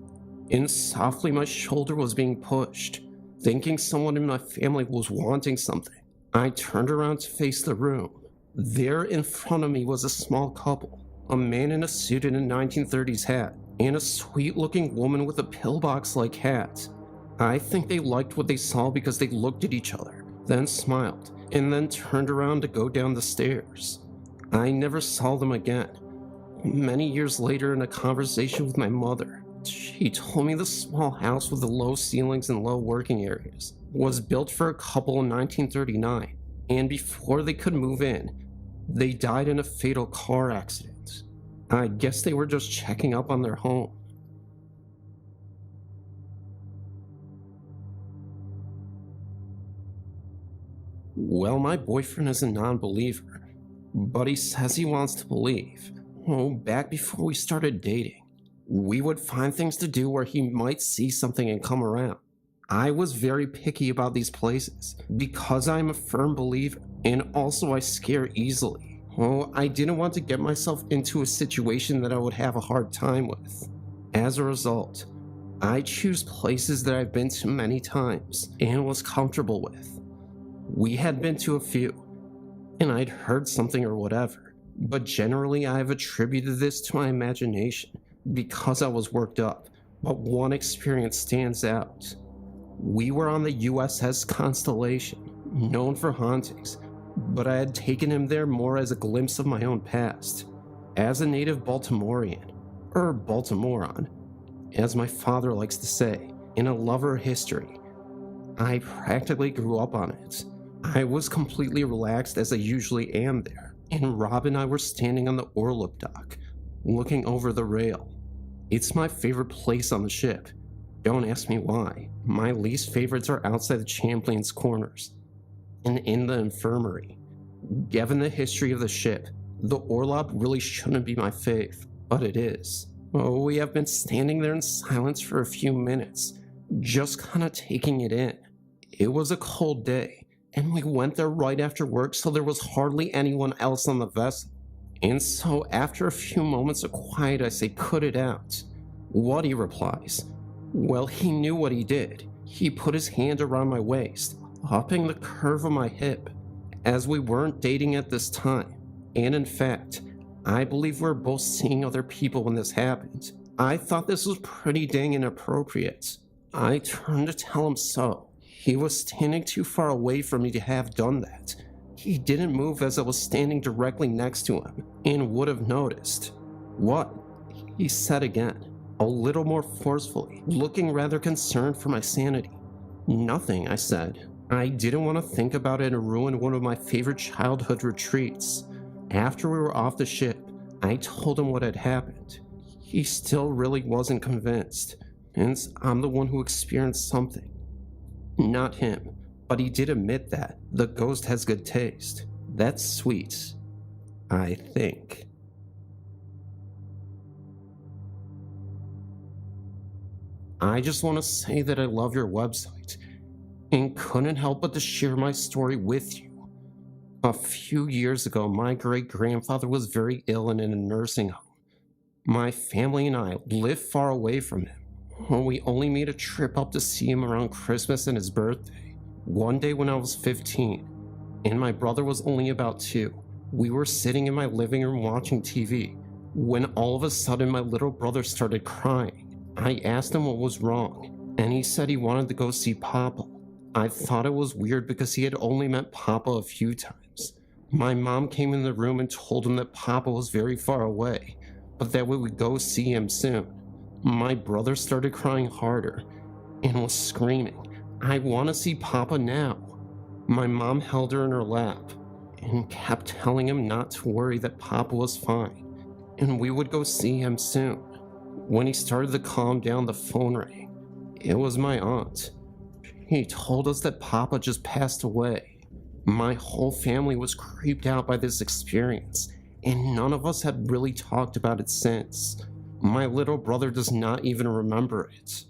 and softly my shoulder was being pushed, thinking someone in my family was wanting something. I turned around to face the room. There in front of me was a small couple, a man in a suit and a 1930s hat, and a sweet-looking woman with a pillbox-like hat. I think they liked what they saw because they looked at each other, then smiled, and then turned around to go down the stairs. I never saw them again. Many years later, in a conversation with my mother, she told me the small house with the low ceilings and low working areas was built for a couple in 1939, and before they could move in, they died in a fatal car accident. I guess they were just checking up on their home. Well, my boyfriend is a non-believer, but he says he wants to believe. Oh, back before we started dating, We would find things to do where he might see something and come around. I was very picky about these places because I'm a firm believer, and also I scare easily. Oh, I didn't want to get myself into a situation that I would have a hard time with. As a result, I choose places that I've been to many times and was comfortable with. We had been to a few, and I'd heard something or whatever, but generally I've attributed this to my imagination because I was worked up, but one experience stands out. We were on the USS Constellation, known for hauntings, but I had taken him there more as a glimpse of my own past. As a native Baltimorean, or Baltimorean, as my father likes to say, and a lover of history, I practically grew up on it. I was completely relaxed as I usually am there, and Rob and I were standing on the orlop dock, looking over the rail. It's my favorite place on the ship. Don't ask me why. My least favorites are outside the Champlain's corners and in the infirmary. Given the history of the ship, the orlop really shouldn't be my fave, but it is. Oh, we have been standing there in silence for a few minutes, just kind of taking it in. It was a cold day, and we went there right after work, so there was hardly anyone else on the vessel. And so after a few moments of quiet, I say, "Cut it out." What, he replies. Well, he knew what he did. He put his hand around my waist, upping the curve of my hip, as we weren't dating at this time. And in fact, I believe we were both seeing other people when this happened. I thought this was pretty dang inappropriate. I turned to tell him so. He was standing too far away from me to have done that. He didn't move as I was standing directly next to him, and would have noticed. What? He said again, a little more forcefully, looking rather concerned for my sanity. Nothing, I said. I didn't want to think about it and ruin one of my favorite childhood retreats. After we were off the ship, I told him what had happened. He still really wasn't convinced, hence I'm the one who experienced something. Not him, but he did admit that the ghost has good taste. That's sweet, I think. I just want to say that I love your website and couldn't help but to share my story with you. A few years ago, my great-grandfather was very ill and in a nursing home. My family and I lived far away from him. We only made a trip up to see him around Christmas and his birthday. One day when I was 15, and my brother was only about 2, we were sitting in my living room watching TV, when all of a sudden my little brother started crying. I asked him what was wrong, and he said he wanted to go see Papa. I thought it was weird because he had only met Papa a few times. My mom came in the room and told him that Papa was very far away, but that we would go see him soon. My brother started crying harder and was screaming, "I want to see Papa now." My mom held her in her lap and kept telling him not to worry, that Papa was fine and we would go see him soon. When he started to calm down, the phone rang. It was my aunt. He told us that Papa just passed away. My whole family was creeped out by this experience, and none of us had really talked about it since. My little brother does not even remember it.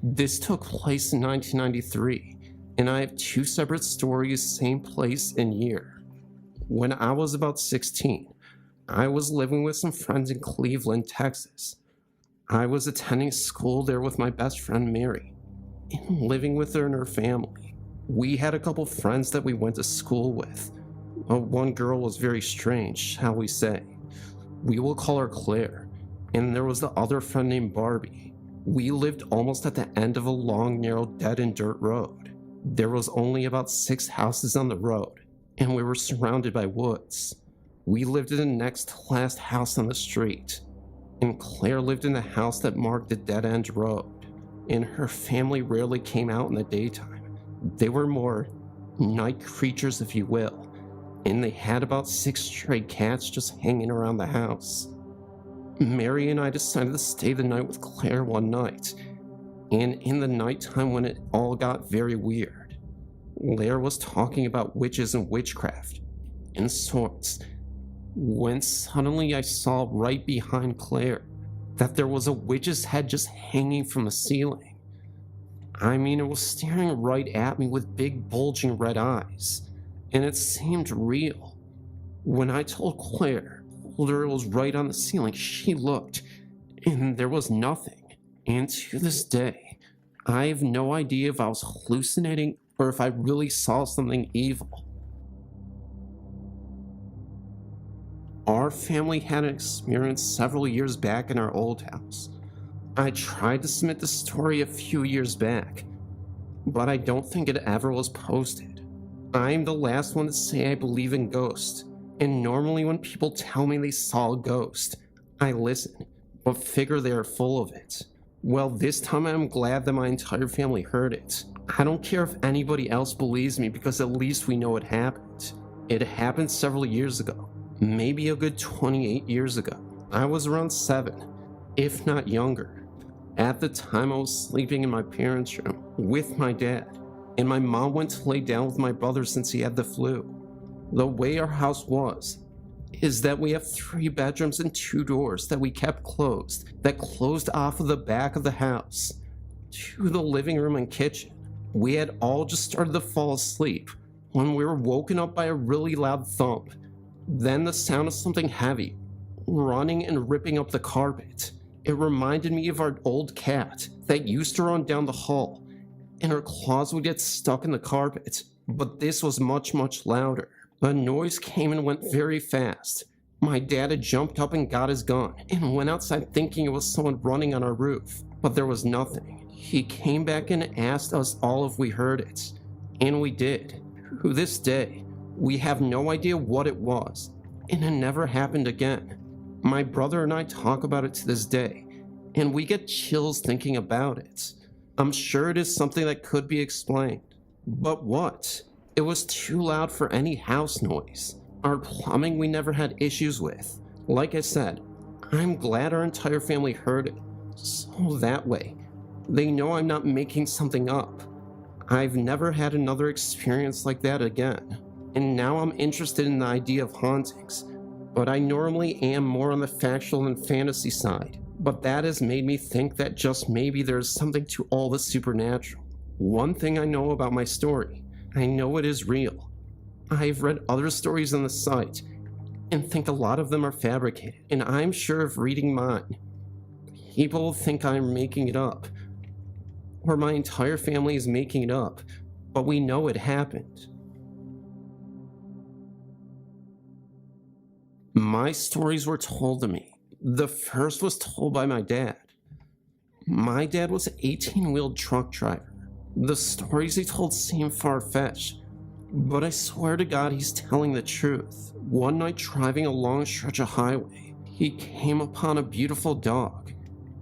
This took place in 1993, and I have 2 separate stories, same place and year. When I was about 16, I was living with some friends in Cleveland, Texas. I was attending school there with my best friend Mary, and living with her and her family. We had a couple friends that we went to school with. One girl was very strange, shall we say. We will call her Claire, and there was the other friend named Barbie. We lived almost at the end of a long, narrow, dead-end dirt road. There was only about 6 houses on the road, and we were surrounded by woods. We lived in the next to last house on the street, and Claire lived in the house that marked the dead-end road, and her family rarely came out in the daytime. They were more night creatures, if you will, and they had about 6 stray cats just hanging around the house. Mary and I decided to stay the night with Claire one night, and in the nighttime when it all got very weird, Claire was talking about witches and witchcraft and sorts, when suddenly I saw right behind Claire that there was a witch's head just hanging from the ceiling. I mean, it was staring right at me with big bulging red eyes, and it seemed real. When I told Claire it was right on the ceiling, she looked, and there was nothing. And to this day, I have no idea if I was hallucinating or if I really saw something evil. Our family had an experience several years back in our old house. I tried to submit the story a few years back, but I don't think it ever was posted. I'm the last one to say I believe in ghosts, and normally when people tell me they saw a ghost, I listen, but figure they are full of it. Well, this time I'm glad that my entire family heard it. I don't care if anybody else believes me because at least we know it happened. It happened several years ago, maybe a good 28 years ago. I was around 7, if not younger. At the time I was sleeping in my parents' room with my dad, and my mom went to lay down with my brother since he had the flu. The way our house was is that we have 3 bedrooms and 2 doors that we kept closed, that closed off of the back of the house to the living room and kitchen. We had all just started to fall asleep when we were woken up by a really loud thump, then the sound of something heavy running and ripping up the carpet. It reminded me of our old cat that used to run down the hall, and her claws would get stuck in the carpet, but this was much, much louder. The noise came and went very fast. My dad had jumped up and got his gun and went outside thinking it was someone running on our roof, but there was nothing. He came back and asked us all if we heard it, and we did. To this day, we have no idea what it was, and it never happened again. My brother and I talk about it to this day, and we get chills thinking about it. I'm sure it is something that could be explained. But what? It was too loud for any house noise. Our plumbing we never had issues with. Like I said, I'm glad our entire family heard it, so that way, they know I'm not making something up. I've never had another experience like that again, and now I'm interested in the idea of hauntings, but I normally am more on the factual and fantasy side, but that has made me think that just maybe there's something to all the supernatural. One thing I know about my story, I know it is real. I've read other stories on the site and think a lot of them are fabricated, and I'm sure if reading mine, people will think I'm making it up, or my entire family is making it up, but we know it happened. My stories were told to me. The first was told by my dad. My dad was an 18-wheeled truck driver. The stories he told seem far-fetched, but I swear to God he's telling the truth. One night driving a long stretch of highway, he came upon a beautiful dog.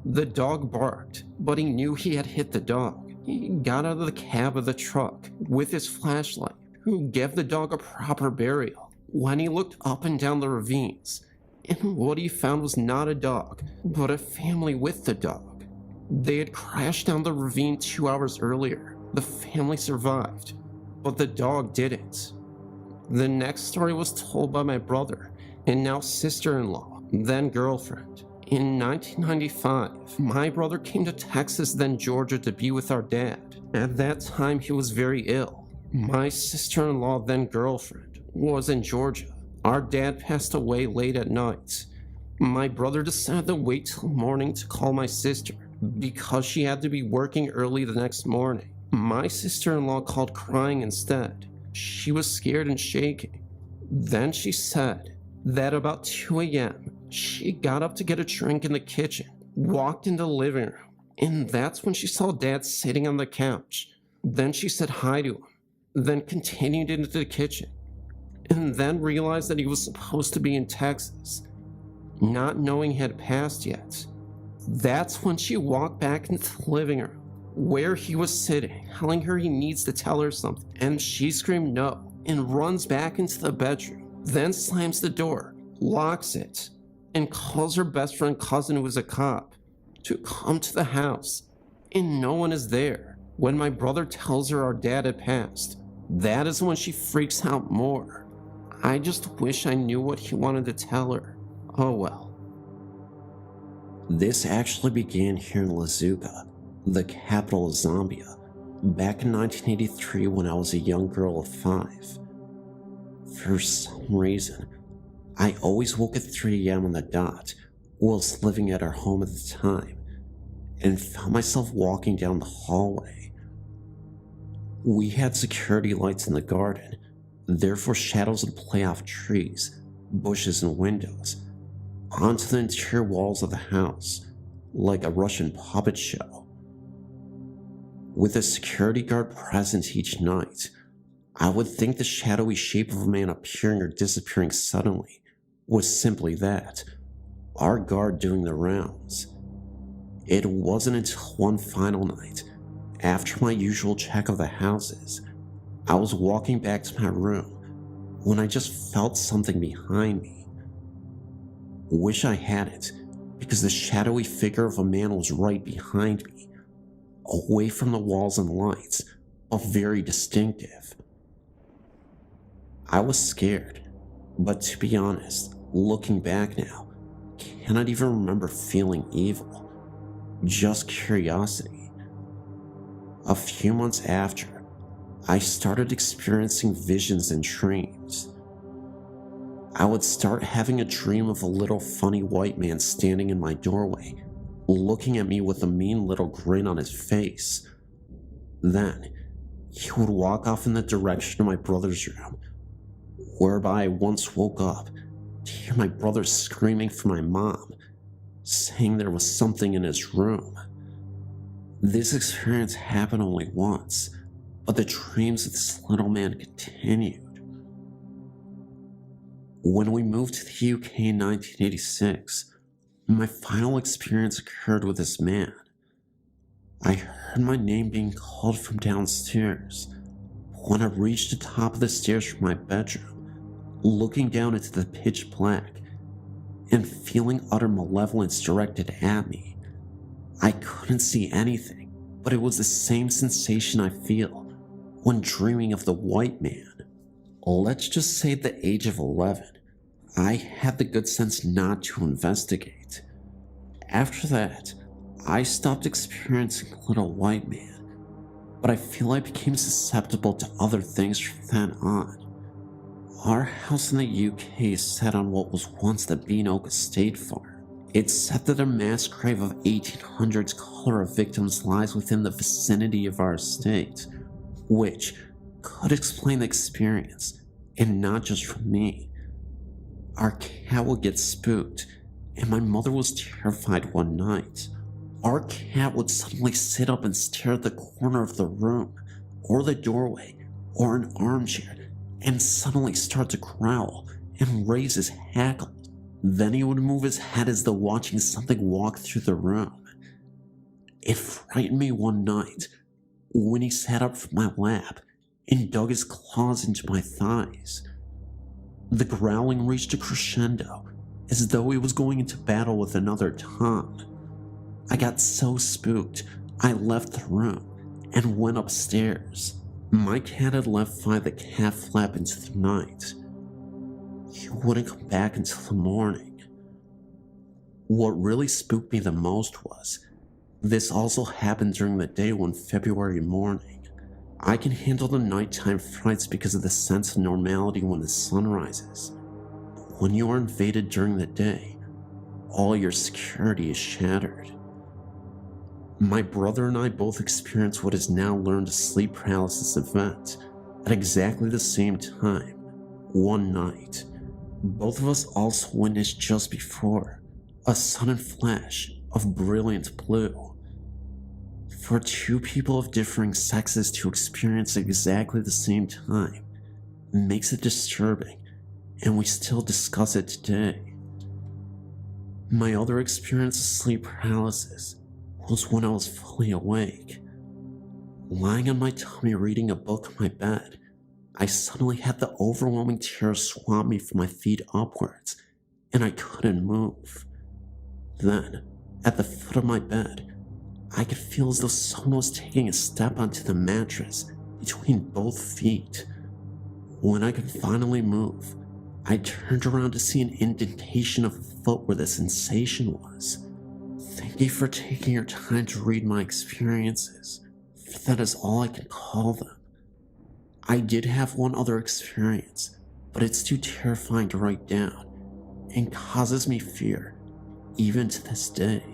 The dog barked, but he knew he had hit the dog. He got out of the cab of the truck with his flashlight, who gave the dog a proper burial. When he looked up and down the ravines, and what he found was not a dog, but a family with the dog. They had crashed down the ravine 2 hours earlier. The family survived, but the dog didn't. The next story was told by my brother, and now sister-in-law, then girlfriend. In 1995, my brother came to Texas, then Georgia, to be with our dad. At that time, he was very ill. My sister-in-law, then girlfriend, was in Georgia. Our dad passed away late at night. My brother decided to wait till morning to call my sister, because she had to be working early the next morning. My sister-in-law called crying instead. She was scared and shaking. Then she said that about 2 a.m., she got up to get a drink in the kitchen, walked into the living room, and that's when she saw Dad sitting on the couch. Then she said hi to him, then continued into the kitchen, and then realized that he was supposed to be in Texas, not knowing he had passed yet. That's when she walked back into the living room, where he was sitting, telling her he needs to tell her something, and she screamed no, and runs back into the bedroom, then slams the door, locks it, and calls her best friend cousin, who was a cop, to come to the house, and no one is there. When my brother tells her our dad had passed, that is when she freaks out more. I just wish I knew what he wanted to tell her. Oh well.
This actually began here in Lazuka, the capital of Zambia, back in 1983 when I was a young girl of 5. For some reason, I always woke at 3 a.m. on the dot whilst living at our home at the time, and found myself walking down the hallway. We had security lights in the garden, therefore shadows would play off trees, bushes, and windows onto the interior walls of the house, like a Russian puppet show. With a security guard present each night, I would think the shadowy shape of a man appearing or disappearing suddenly was simply that, our guard doing the rounds. It wasn't until one final night, after my usual check of the houses, I was walking back to my room when I just felt something behind me. Wish I hadn't, because the shadowy figure of a man was right behind me, away from the walls and lights, but very distinctive. I was scared, but to be honest, looking back now, cannot even remember feeling evil, just curiosity. A few months after, I started experiencing visions and dreams. I would start having a dream of a little funny white man standing in my doorway, looking at me with a mean little grin on his face. Then, he would walk off in the direction of my brother's room, whereby I once woke up to hear my brother screaming for my mom, saying there was something in his room. This experience happened only once, but the dreams of this little man continued. When we moved to the UK in 1986, my final experience occurred with this man. I heard my name being called from downstairs, but when I reached the top of the stairs from my bedroom, looking down into the pitch black, and feeling utter malevolence directed at me, I couldn't see anything, but it was the same sensation I feel when dreaming of the white man. Let's just say at the age of 11, I had the good sense not to investigate. After that, I stopped experiencing little white man, but I feel I became susceptible to other things from then on. Our house in the UK is set on what was once the Bean Oak Estate Farm. It's said that a mass grave of 1800s cholera victims lies within the vicinity of our estate, which could explain the experience, and not just for me. Our cat would get spooked, and my mother was terrified one night. Our cat would suddenly sit up and stare at the corner of the room, or the doorway, or an armchair, and suddenly start to growl and raise his hackle. Then he would move his head as though watching something walk through the room. It frightened me one night when he sat up from my lap and dug his claws into my thighs. The growling reached a crescendo, as though he was going into battle with another Tom. I got so spooked, I left the room and went upstairs. My cat had left via the cat flap into the night. He wouldn't come back until the morning. What really spooked me the most was, this also happened during the day one February morning. I can handle the nighttime frights because of the sense of normality when the sun rises. But when you are invaded during the day, all your security is shattered. My brother and I both experienced what is now learned a sleep paralysis event at exactly the same time, one night. Both of us also witnessed just before a sudden flash of brilliant blue. For two people of differing sexes to experience at exactly the same time makes it disturbing, and we still discuss it today. My other experience of sleep paralysis was when I was fully awake. Lying on my tummy reading a book on my bed, I suddenly had the overwhelming terror swamp me from my feet upwards, and I couldn't move. Then, at the foot of my bed, I could feel as though someone was taking a step onto the mattress between both feet. When I could finally move,
I turned around to see an indentation of a foot where the sensation was. Thank you for taking your time to read my experiences, for that is all I can call them. I did have one other experience, but it's too terrifying to write down and causes me fear, even to this day.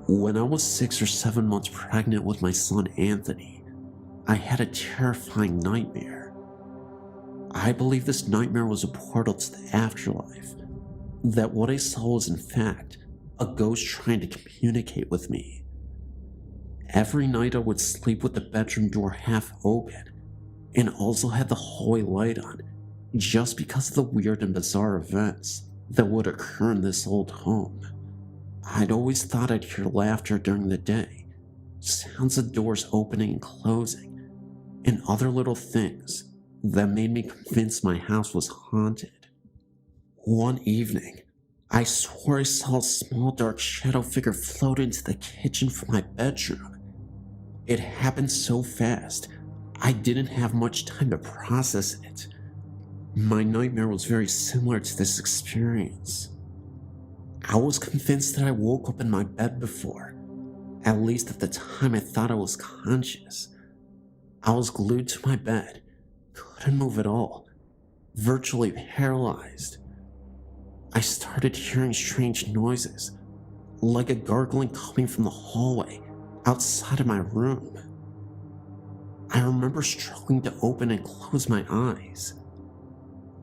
When I was 6 or 7 months pregnant with my son Anthony, I had a terrifying nightmare. I believe this nightmare was a portal to the afterlife, that what I saw was in fact a ghost trying to communicate with me. Every night I would sleep with the bedroom door half open and also had the hallway light on, just because of the weird and bizarre events that would occur in this old home. I'd always thought I'd hear laughter during the day, sounds of doors opening and closing, and other little things that made me convinced my house was haunted. One evening, I swore I saw a small dark shadow figure float into the kitchen from my bedroom. It happened so fast, I didn't have much time to process it. My nightmare was very similar to this experience. I was convinced that I woke up in my bed before. At least at the time I thought I was conscious. I was glued to my bed, couldn't move at all, virtually paralyzed. I started hearing strange noises, like a gargling coming from the hallway outside of my room. I remember struggling to open and close my eyes.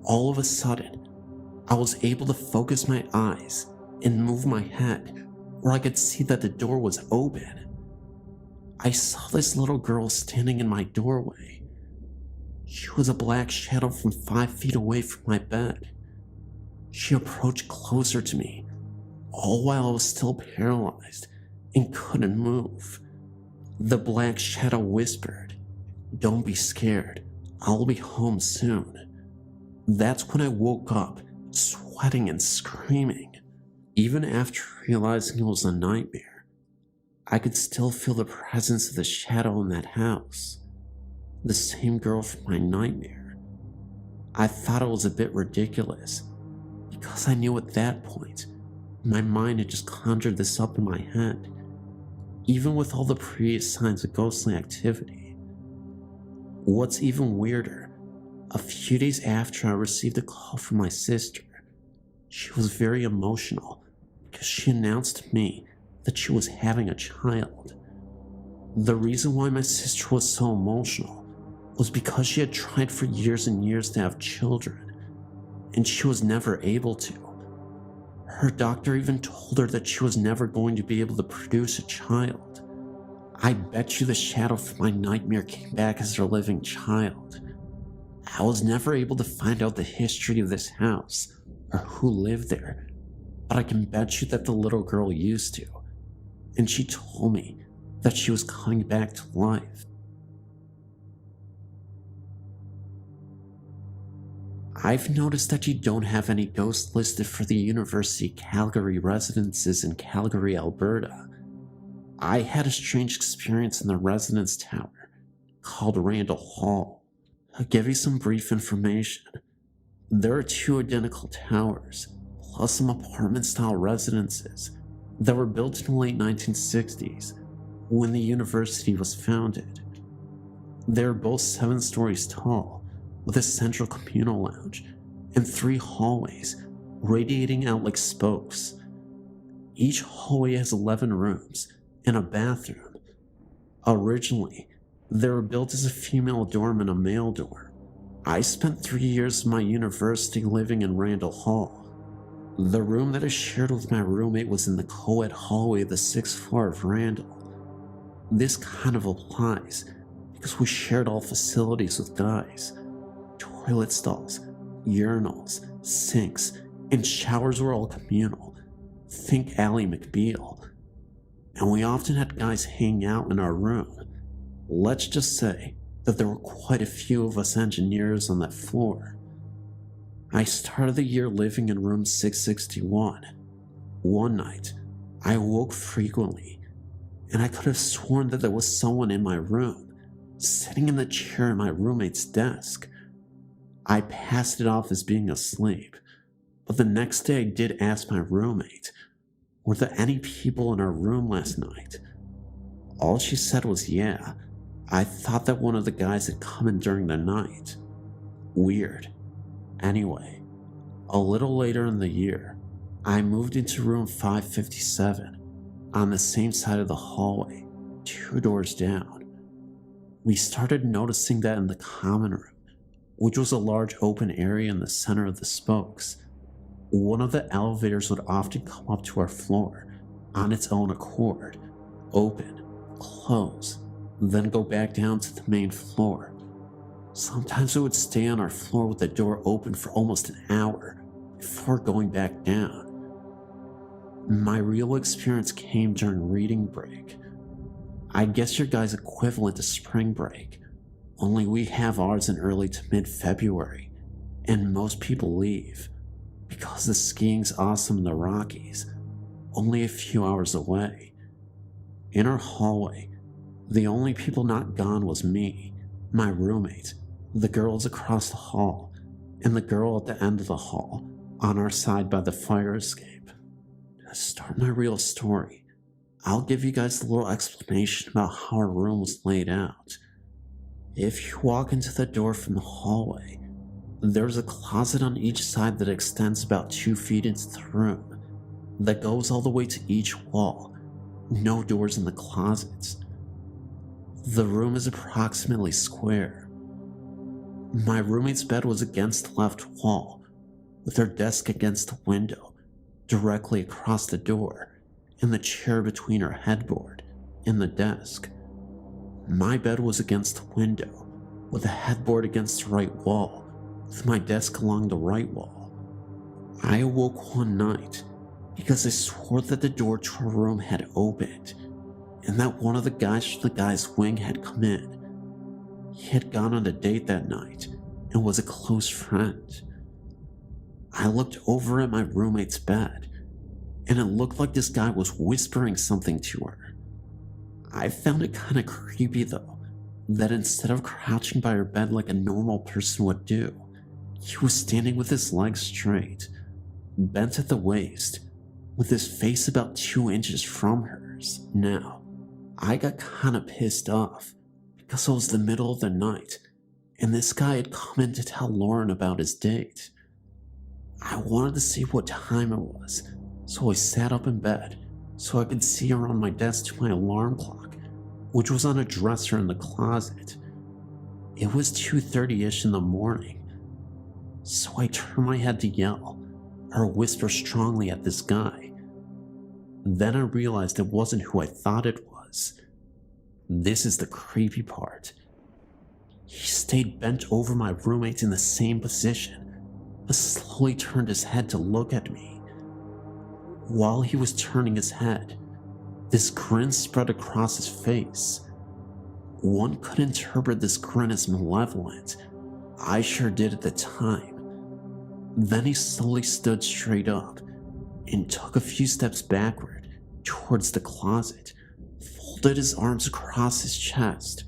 All of a sudden, I was able to focus my eyes and move my head where I could see that the door was open. I saw this little girl standing in my doorway. She was a black shadow from 5 feet away from my bed. She approached closer to me, all while I was still paralyzed and couldn't move. The black shadow whispered, "Don't be scared, I'll be home soon." That's when I woke up, sweating and screaming. Even after realizing it was a nightmare, I could still feel the presence of the shadow in that house. The same girl from my nightmare. I thought it was a bit ridiculous, because I knew at that point, my mind had just conjured this up in my head, even with all the previous signs of ghostly activity. What's even weirder, a few days after I received a call from my sister, she was very emotional because she announced to me that she was having a child. The reason why my sister was so emotional was because she had tried for years and years to have children, and she was never able to. Her doctor even told her that she was never going to be able to produce a child. I bet you the shadow from my nightmare came back as her living child. I was never able to find out the history of this house or who lived there, but I can bet you that the little girl used to, and she told me that she was coming back to life. I've noticed that you don't have any ghosts listed for the University Calgary residences in Calgary, Alberta. I had a strange experience in the residence tower called Randall Hall. I'll give you some brief information. There are 2 identical towers, plus some apartment-style residences that were built in the late 1960s when the university was founded. They are both 7 stories tall, with a central communal lounge and 3 hallways radiating out like spokes. Each hallway has 11 rooms and a bathroom. Originally, they were built as a female dorm and a male dorm. I spent 3 years of my university living in Randall Hall. The room that I shared with my roommate was in the co-ed hallway of the 6th floor of Randall. This kind of applies because we shared all facilities with guys. Toilet stalls, urinals, sinks, and showers were all communal. Think Ally McBeal. And we often had guys hang out in our room. Let's just say that there were quite a few of us engineers on that floor. I started the year living in room 661. One night, I woke frequently, and I could have sworn that there was someone in my room, sitting in the chair at my roommate's desk. I passed it off as being asleep, but the next day I did ask my roommate, were there any people in our room last night? All she said was, yeah, I thought that one of the guys had come in during the night. Weird. Anyway, a little later in the year, I moved into room 557 on the same side of the hallway, 2 doors down. We started noticing that in the common room, which was a large open area in the center of the spokes, one of the elevators would often come up to our floor on its own accord, open, close, then go back down to the main floor. Sometimes it would stay on our floor with the door open for almost an hour before going back down. My real experience came during reading break. I guess your guys' equivalent to spring break, only we have ours in early to mid-February, and most people leave because the skiing's awesome in the Rockies, only a few hours away. In our hallway, the only people not gone was me, my roommate, the girls across the hall, and the girl at the end of the hall, on our side by the fire escape. To start my real story, I'll give you guys a little explanation about how our room was laid out. If you walk into the door from the hallway, there's a closet on each side that extends about 2 feet into the room, that goes all the way to each wall. No doors in the closets. The room is approximately square. My roommate's bed was against the left wall, with her desk against the window, directly across the door, and the chair between her headboard and the desk. My bed was against the window, with the headboard against the right wall, with my desk along the right wall. I awoke one night because I swore that the door to our room had opened, and that one of the guys from the guy's wing had come in. He had gone on a date that night and was a close friend. I looked over at my roommate's bed, and it looked like this guy was whispering something to her. I found it kind of creepy though, that instead of crouching by her bed like a normal person would do, he was standing with his legs straight, bent at the waist, with his face about 2 inches from hers. Now, I got kinda pissed off because it was the middle of the night and this guy had come in to tell Lauren about his date. I wanted to see what time it was, so I sat up in bed so I could see around my desk to my alarm clock, which was on a dresser in the closet. It was 2:30-ish in the morning, so I turned my head to yell or whisper strongly at this guy. Then I realized it wasn't who I thought it was. This is the creepy part. He stayed bent over my roommate in the same position, but slowly turned his head to look at me. While he was turning his head, this grin spread across his face. One could interpret this grin as malevolent. I sure did at the time. Then he slowly stood straight up and took a few steps backward towards the closet, folded his arms across his chest,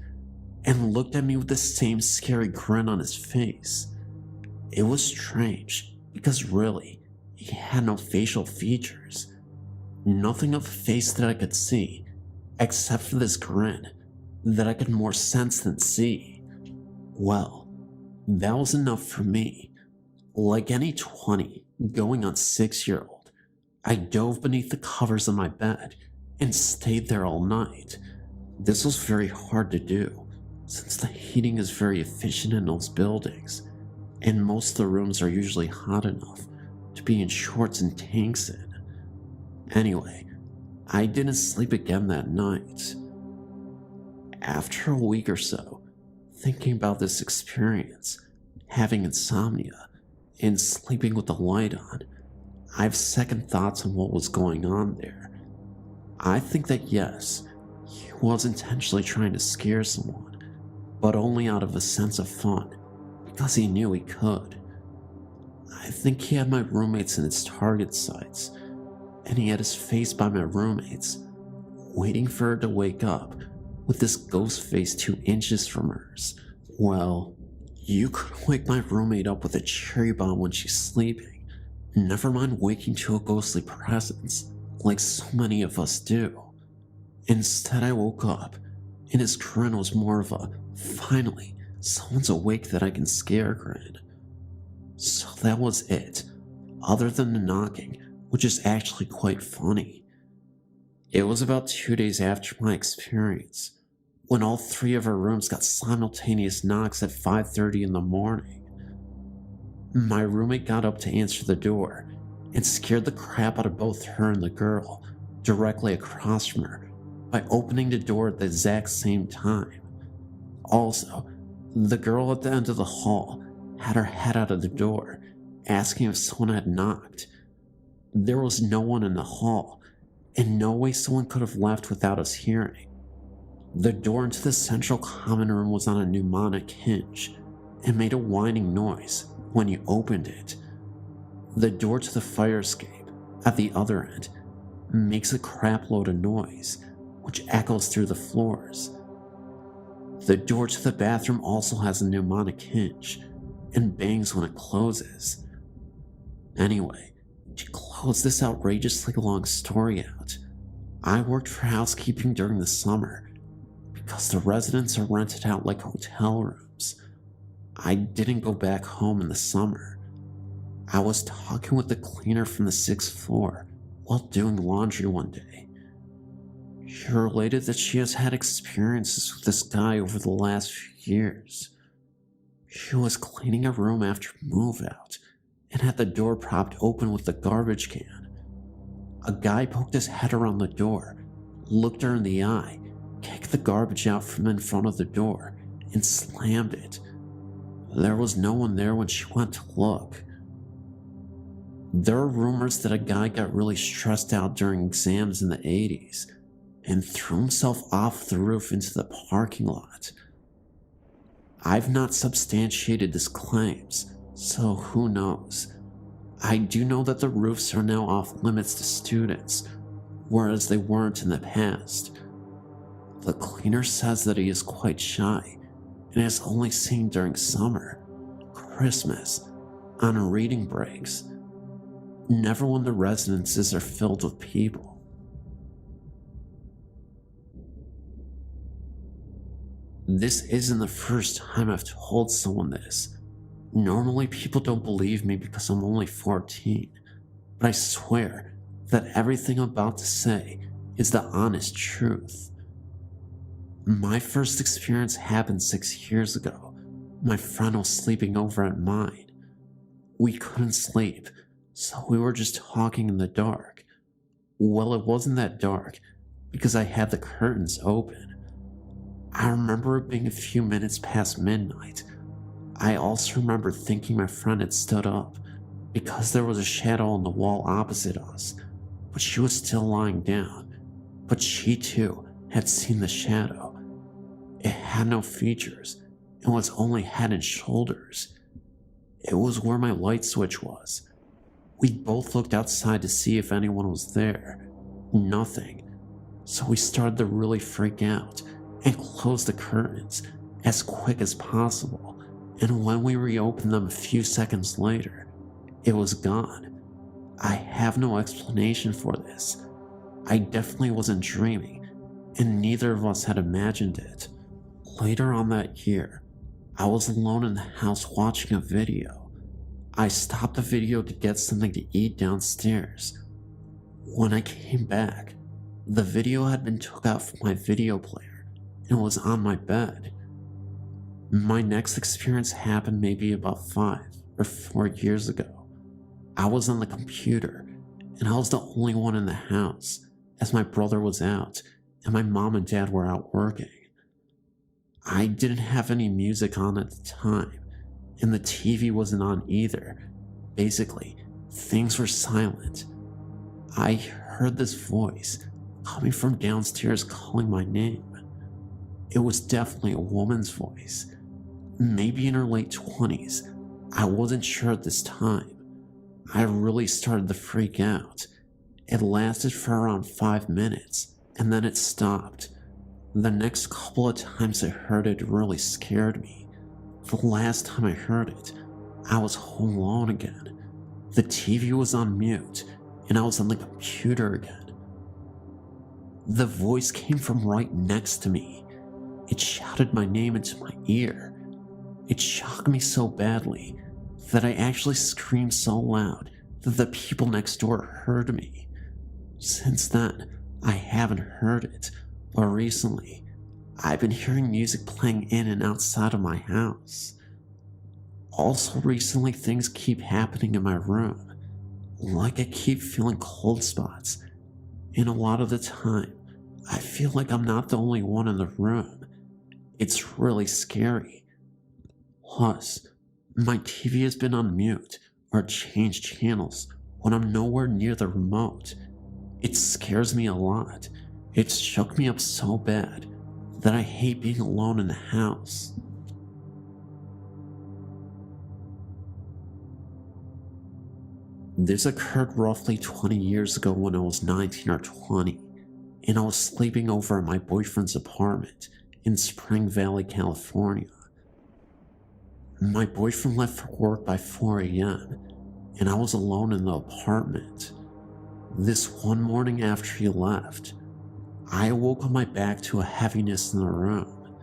and looked at me with the same scary grin on his face. It was strange because really, he had no facial features. Nothing of a face that I could see, except for this grin that I could more sense than see. Well, that was enough for me. Like any 20 going on 6-year-old, I dove beneath the covers of my bed and stayed there all night. This was very hard to do, since the heating is very efficient in those buildings, and most of the rooms are usually hot enough to be in shorts and tanks in. Anyway, I didn't sleep again that night. After a week or so, thinking about this experience, having insomnia, and sleeping with the light on, I have second thoughts on what was going on there. I think that yes, he was intentionally trying to scare someone, but only out of a sense of fun, because he knew he could. I think he had my roommates in his target sights, and he had his face by my roommates, waiting for her to wake up with this ghost face 2 inches from hers. Well, you could wake my roommate up with a cherry bomb when she's sleeping, never mind waking to a ghostly presence, like so many of us do. Instead, I woke up, and his grin was more of a, finally, someone's awake that I can scare grin. So that was it, other than the knocking, which is actually quite funny. It was about 2 days after my experience, when all 3 of our rooms got simultaneous knocks at 5:30 in the morning. My roommate got up to answer the door and scared the crap out of both her and the girl directly across from her by opening the door at the exact same time. Also, the girl at the end of the hall had her head out of the door, asking if someone had knocked. There was no one in the hall, and no way someone could have left without us hearing. The door into the central common room was on a mnemonic hinge and made a whining noise when you opened it. The door to the fire escape at the other end makes a crapload of noise, which echoes through the floors. The door to the bathroom also has a mnemonic hinge and bangs when it closes. Anyway, to close this outrageously long story out, I worked for housekeeping during the summer because the residents are rented out like hotel rooms. I didn't go back home in the summer. I was talking with the cleaner from the 6th floor while doing laundry one day. She related that she has had experiences with this guy over the last few years. She was cleaning a room after move out and had the door propped open with the garbage can. A guy poked his head around the door, looked her in the eye, kicked the garbage out from in front of the door, and slammed it. There was no one there when she went to look. There are rumors that a guy got really stressed out during exams in the 80s and threw himself off the roof into the parking lot. I've not substantiated his claims, so who knows. I do know that the roofs are now off limits to students, whereas they weren't in the past. The cleaner says that he is quite shy and is only seen during summer, Christmas, on reading breaks, never when the residences are filled with people. This isn't the first time I've told someone this. Normally people don't believe me because I'm only 14, but I swear that everything I'm about to say is the honest truth. My first experience happened 6 years ago. My friend was sleeping over at mine. We couldn't sleep, so we were just talking in the dark. Well, it wasn't that dark because I had the curtains open. I remember it being a few minutes past midnight. I also remember thinking my friend had stood up because there was a shadow on the wall opposite us, but she was still lying down. But she too had seen the shadow. It had no features and was only head and shoulders. It was where my light switch was. We both looked outside to see if anyone was there. Nothing. So we started to really freak out and close the curtains as quick as possible, and when we reopened them a few seconds later, it was gone. I have no explanation for this. I definitely wasn't dreaming, and neither of us had imagined it. Later on that year, I was alone in the house watching a video. I stopped the video to get something to eat downstairs. When I came back, the video had been took out from my video player and was on my bed. My next experience happened maybe about 5 or 4 years ago. I was on the computer, and I was the only one in the house, as my brother was out, and my mom and dad were out working. I didn't have any music on at the time, and the TV wasn't on either. Basically, things were silent. I heard this voice coming from downstairs calling my name. It was definitely a woman's voice, maybe in her late 20s. I wasn't sure at this time. I really started to freak out. It lasted for around 5 minutes, and then it stopped. The next couple of times I heard it really scared me. The last time I heard it, I was home alone again. The TV was on mute, and I was on the computer again. The voice came from right next to me. It shouted my name into my ear. It shocked me so badly that I actually screamed so loud that the people next door heard me. Since then, I haven't heard it, but recently, I've been hearing music playing in and outside of my house. Also recently, things keep happening in my room. Like I keep feeling cold spots, and a lot of the time, I feel like I'm not the only one in the room. It's really scary. Plus, my TV has been on mute or changed channels when I'm nowhere near the remote. It scares me a lot. It shook me up so bad that I hate being alone in the house. This occurred roughly 20 years ago when I was 19 or 20, and I was sleeping over at my boyfriend's apartment in Spring Valley, California. My boyfriend left for work by 4 a.m., and I was alone in the apartment. This one morning after he left, I awoke on my back to a heaviness in the room.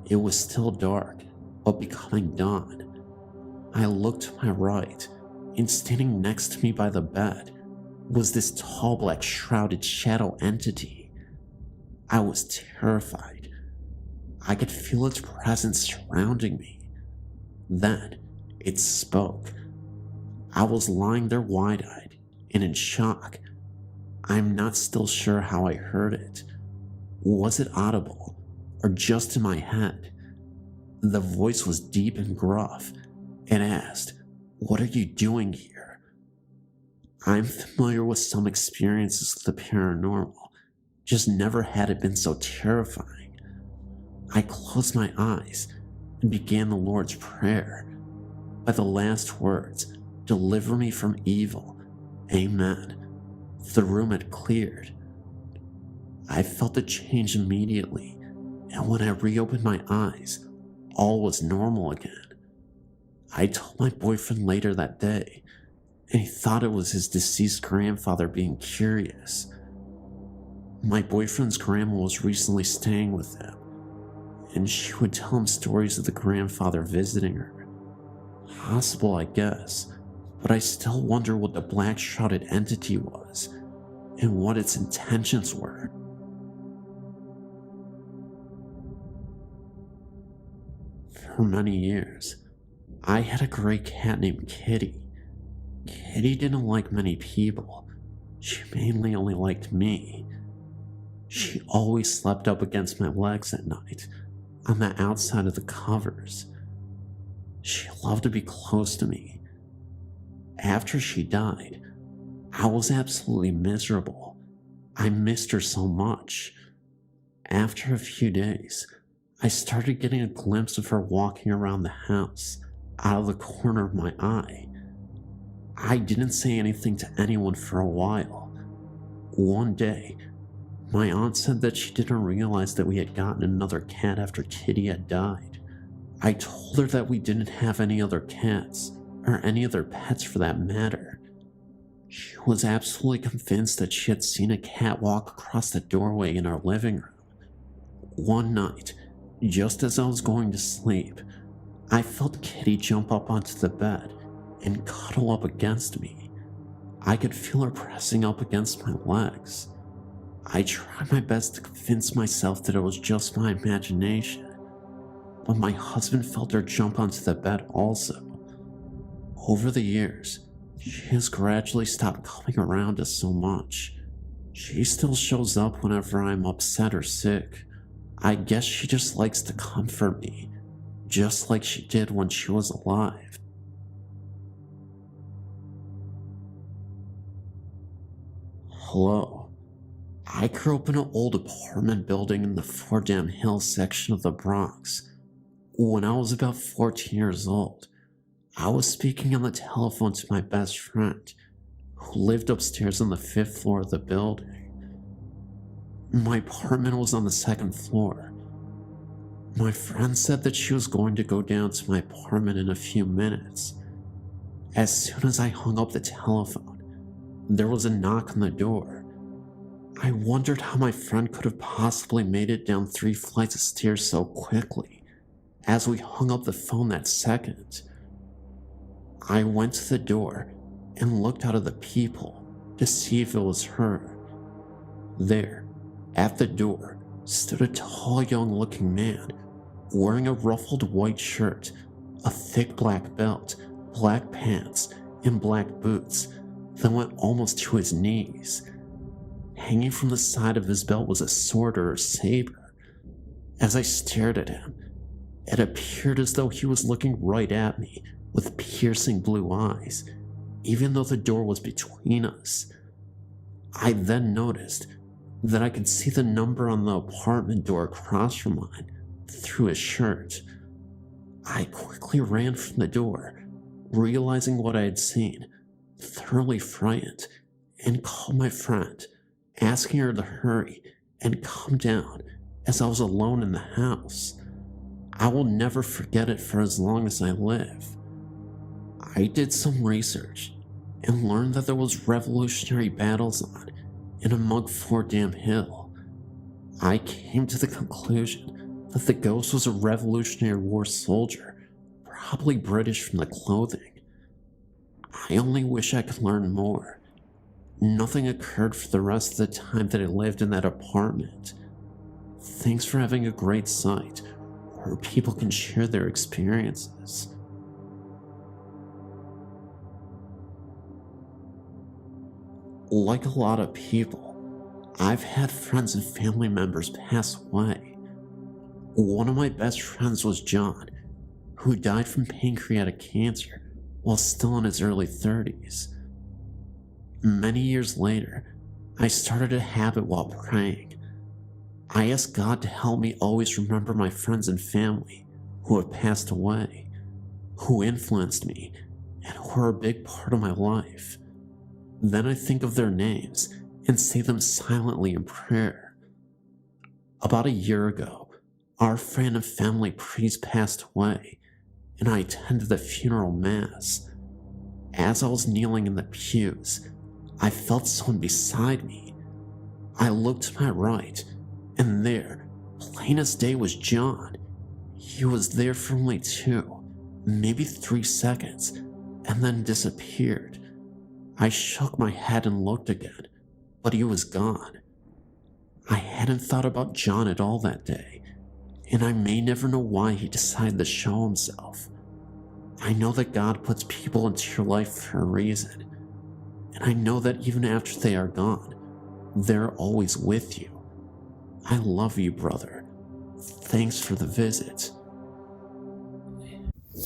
It was still dark, but becoming dawn. I looked to my right, and standing next to me by the bed was this tall black shrouded shadow entity. I was terrified. I could feel its presence surrounding me. Then, it spoke. I was lying there wide-eyed and in shock. I'm not still sure how I heard it. Was it audible, or just in my head? The voice was deep and gruff, and asked, "What are you doing here?" I'm familiar with some experiences with the paranormal, just never had it been so terrifying. I closed my eyes and began the Lord's Prayer. By the last words, "Deliver me from evil. Amen." The room had cleared. I felt the change immediately, and when I reopened my eyes, all was normal again. I told my boyfriend later that day, and he thought it was his deceased grandfather being curious. My boyfriend's grandma was recently staying with him, and she would tell him stories of the grandfather visiting her. Possible, I guess, but I still wonder what the black shrouded entity was, and what its intentions were. For many years, I had a gray cat named Kitty. Kitty didn't like many people. She mainly only liked me. She always slept up against my legs at night, on the outside of the covers. She loved to be close to me. After she died, I was absolutely miserable. I missed her so much. After a few days, I started getting a glimpse of her walking around the house, out of the corner of my eye. I didn't say anything to anyone for a while. One day, my aunt said that she didn't realize that we had gotten another cat after Kitty had died. I told her that we didn't have any other cats, or any other pets for that matter. She was absolutely convinced that she had seen a cat walk across the doorway in our living room. One night, just as I was going to sleep, I felt Kitty jump up onto the bed and cuddle up against me. I could feel her pressing up against my legs. I tried my best to convince myself that it was just my imagination, but my husband felt her jump onto the bed also. Over the years, she has gradually stopped coming around us so much. She still shows up whenever I'm upset or sick. I guess she just likes to comfort me, just like she did when she was alive. Hello. I grew up in an old apartment building in the Fordham Hills section of the Bronx. When I was about 14 years old, I was speaking on the telephone to my best friend, who lived upstairs on the 5th floor of the building. My apartment was on the second floor. My friend said that she was going to go down to my apartment in a few minutes. As soon as I hung up the telephone, there was a knock on the door. I wondered how my friend could have possibly made it down 3 flights of stairs so quickly. As we hung up the phone that second, I went to the door and looked out at the people to see if it was her. There, at the door, stood a tall, young-looking man wearing a ruffled white shirt, a thick black belt, black pants, and black boots that went almost to his knees. Hanging from the side of his belt was a sword or a saber. As I stared at him, it appeared as though he was looking right at me with piercing blue eyes, even though the door was between us. I then noticed that I could see the number on the apartment door across from mine through his shirt. I quickly ran from the door, realizing what I had seen, thoroughly frightened, and called my friend, asking her to hurry and come down as I was alone in the house. I will never forget it for as long as I live. I did some research and learned that there was revolutionary battles on in a Mug Fort Dam Hill. I came to the conclusion that the ghost was a Revolutionary War soldier, probably British from the clothing. I only wish I could learn more. Nothing occurred for the rest of the time that I lived in that apartment. Thanks for having a great site where people can share their experiences. Like a lot of people, I've had friends and family members pass away. One of my best friends was John, who died from pancreatic cancer while still in his early 30s. Many years later, I started a habit while praying. I asked God to help me always remember my friends and family who have passed away, who influenced me, and who are a big part of my life. Then I think of their names and say them silently in prayer. About a year ago, our friend and family priest passed away, and I attended the funeral mass. As I was kneeling in the pews, I felt someone beside me. I looked to my right, and there, plain as day, was John. He was there for only 2, maybe 3 seconds, and then disappeared. I shook my head and looked again, but he was gone. I hadn't thought about John at all that day, and I may never know why he decided to show himself. I know that God puts people into your life for a reason, and I know that even after they are gone, they're always with you. I love you, brother. Thanks for the visit.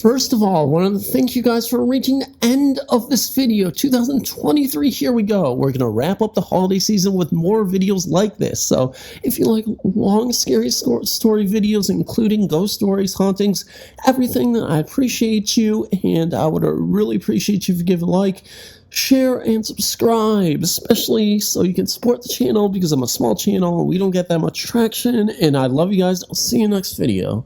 First of all, I wanted to thank you guys for reaching the end of this video. 2023, here we go. We're going to wrap up the holiday season with more videos like this. So if you like long, scary story videos, including ghost stories, hauntings, everything, I appreciate you, and I would really appreciate you if you give a like, share, and subscribe, especially so you can support the channel, because I'm a small channel and we don't get that much traction, and I love you guys. I'll see you next video.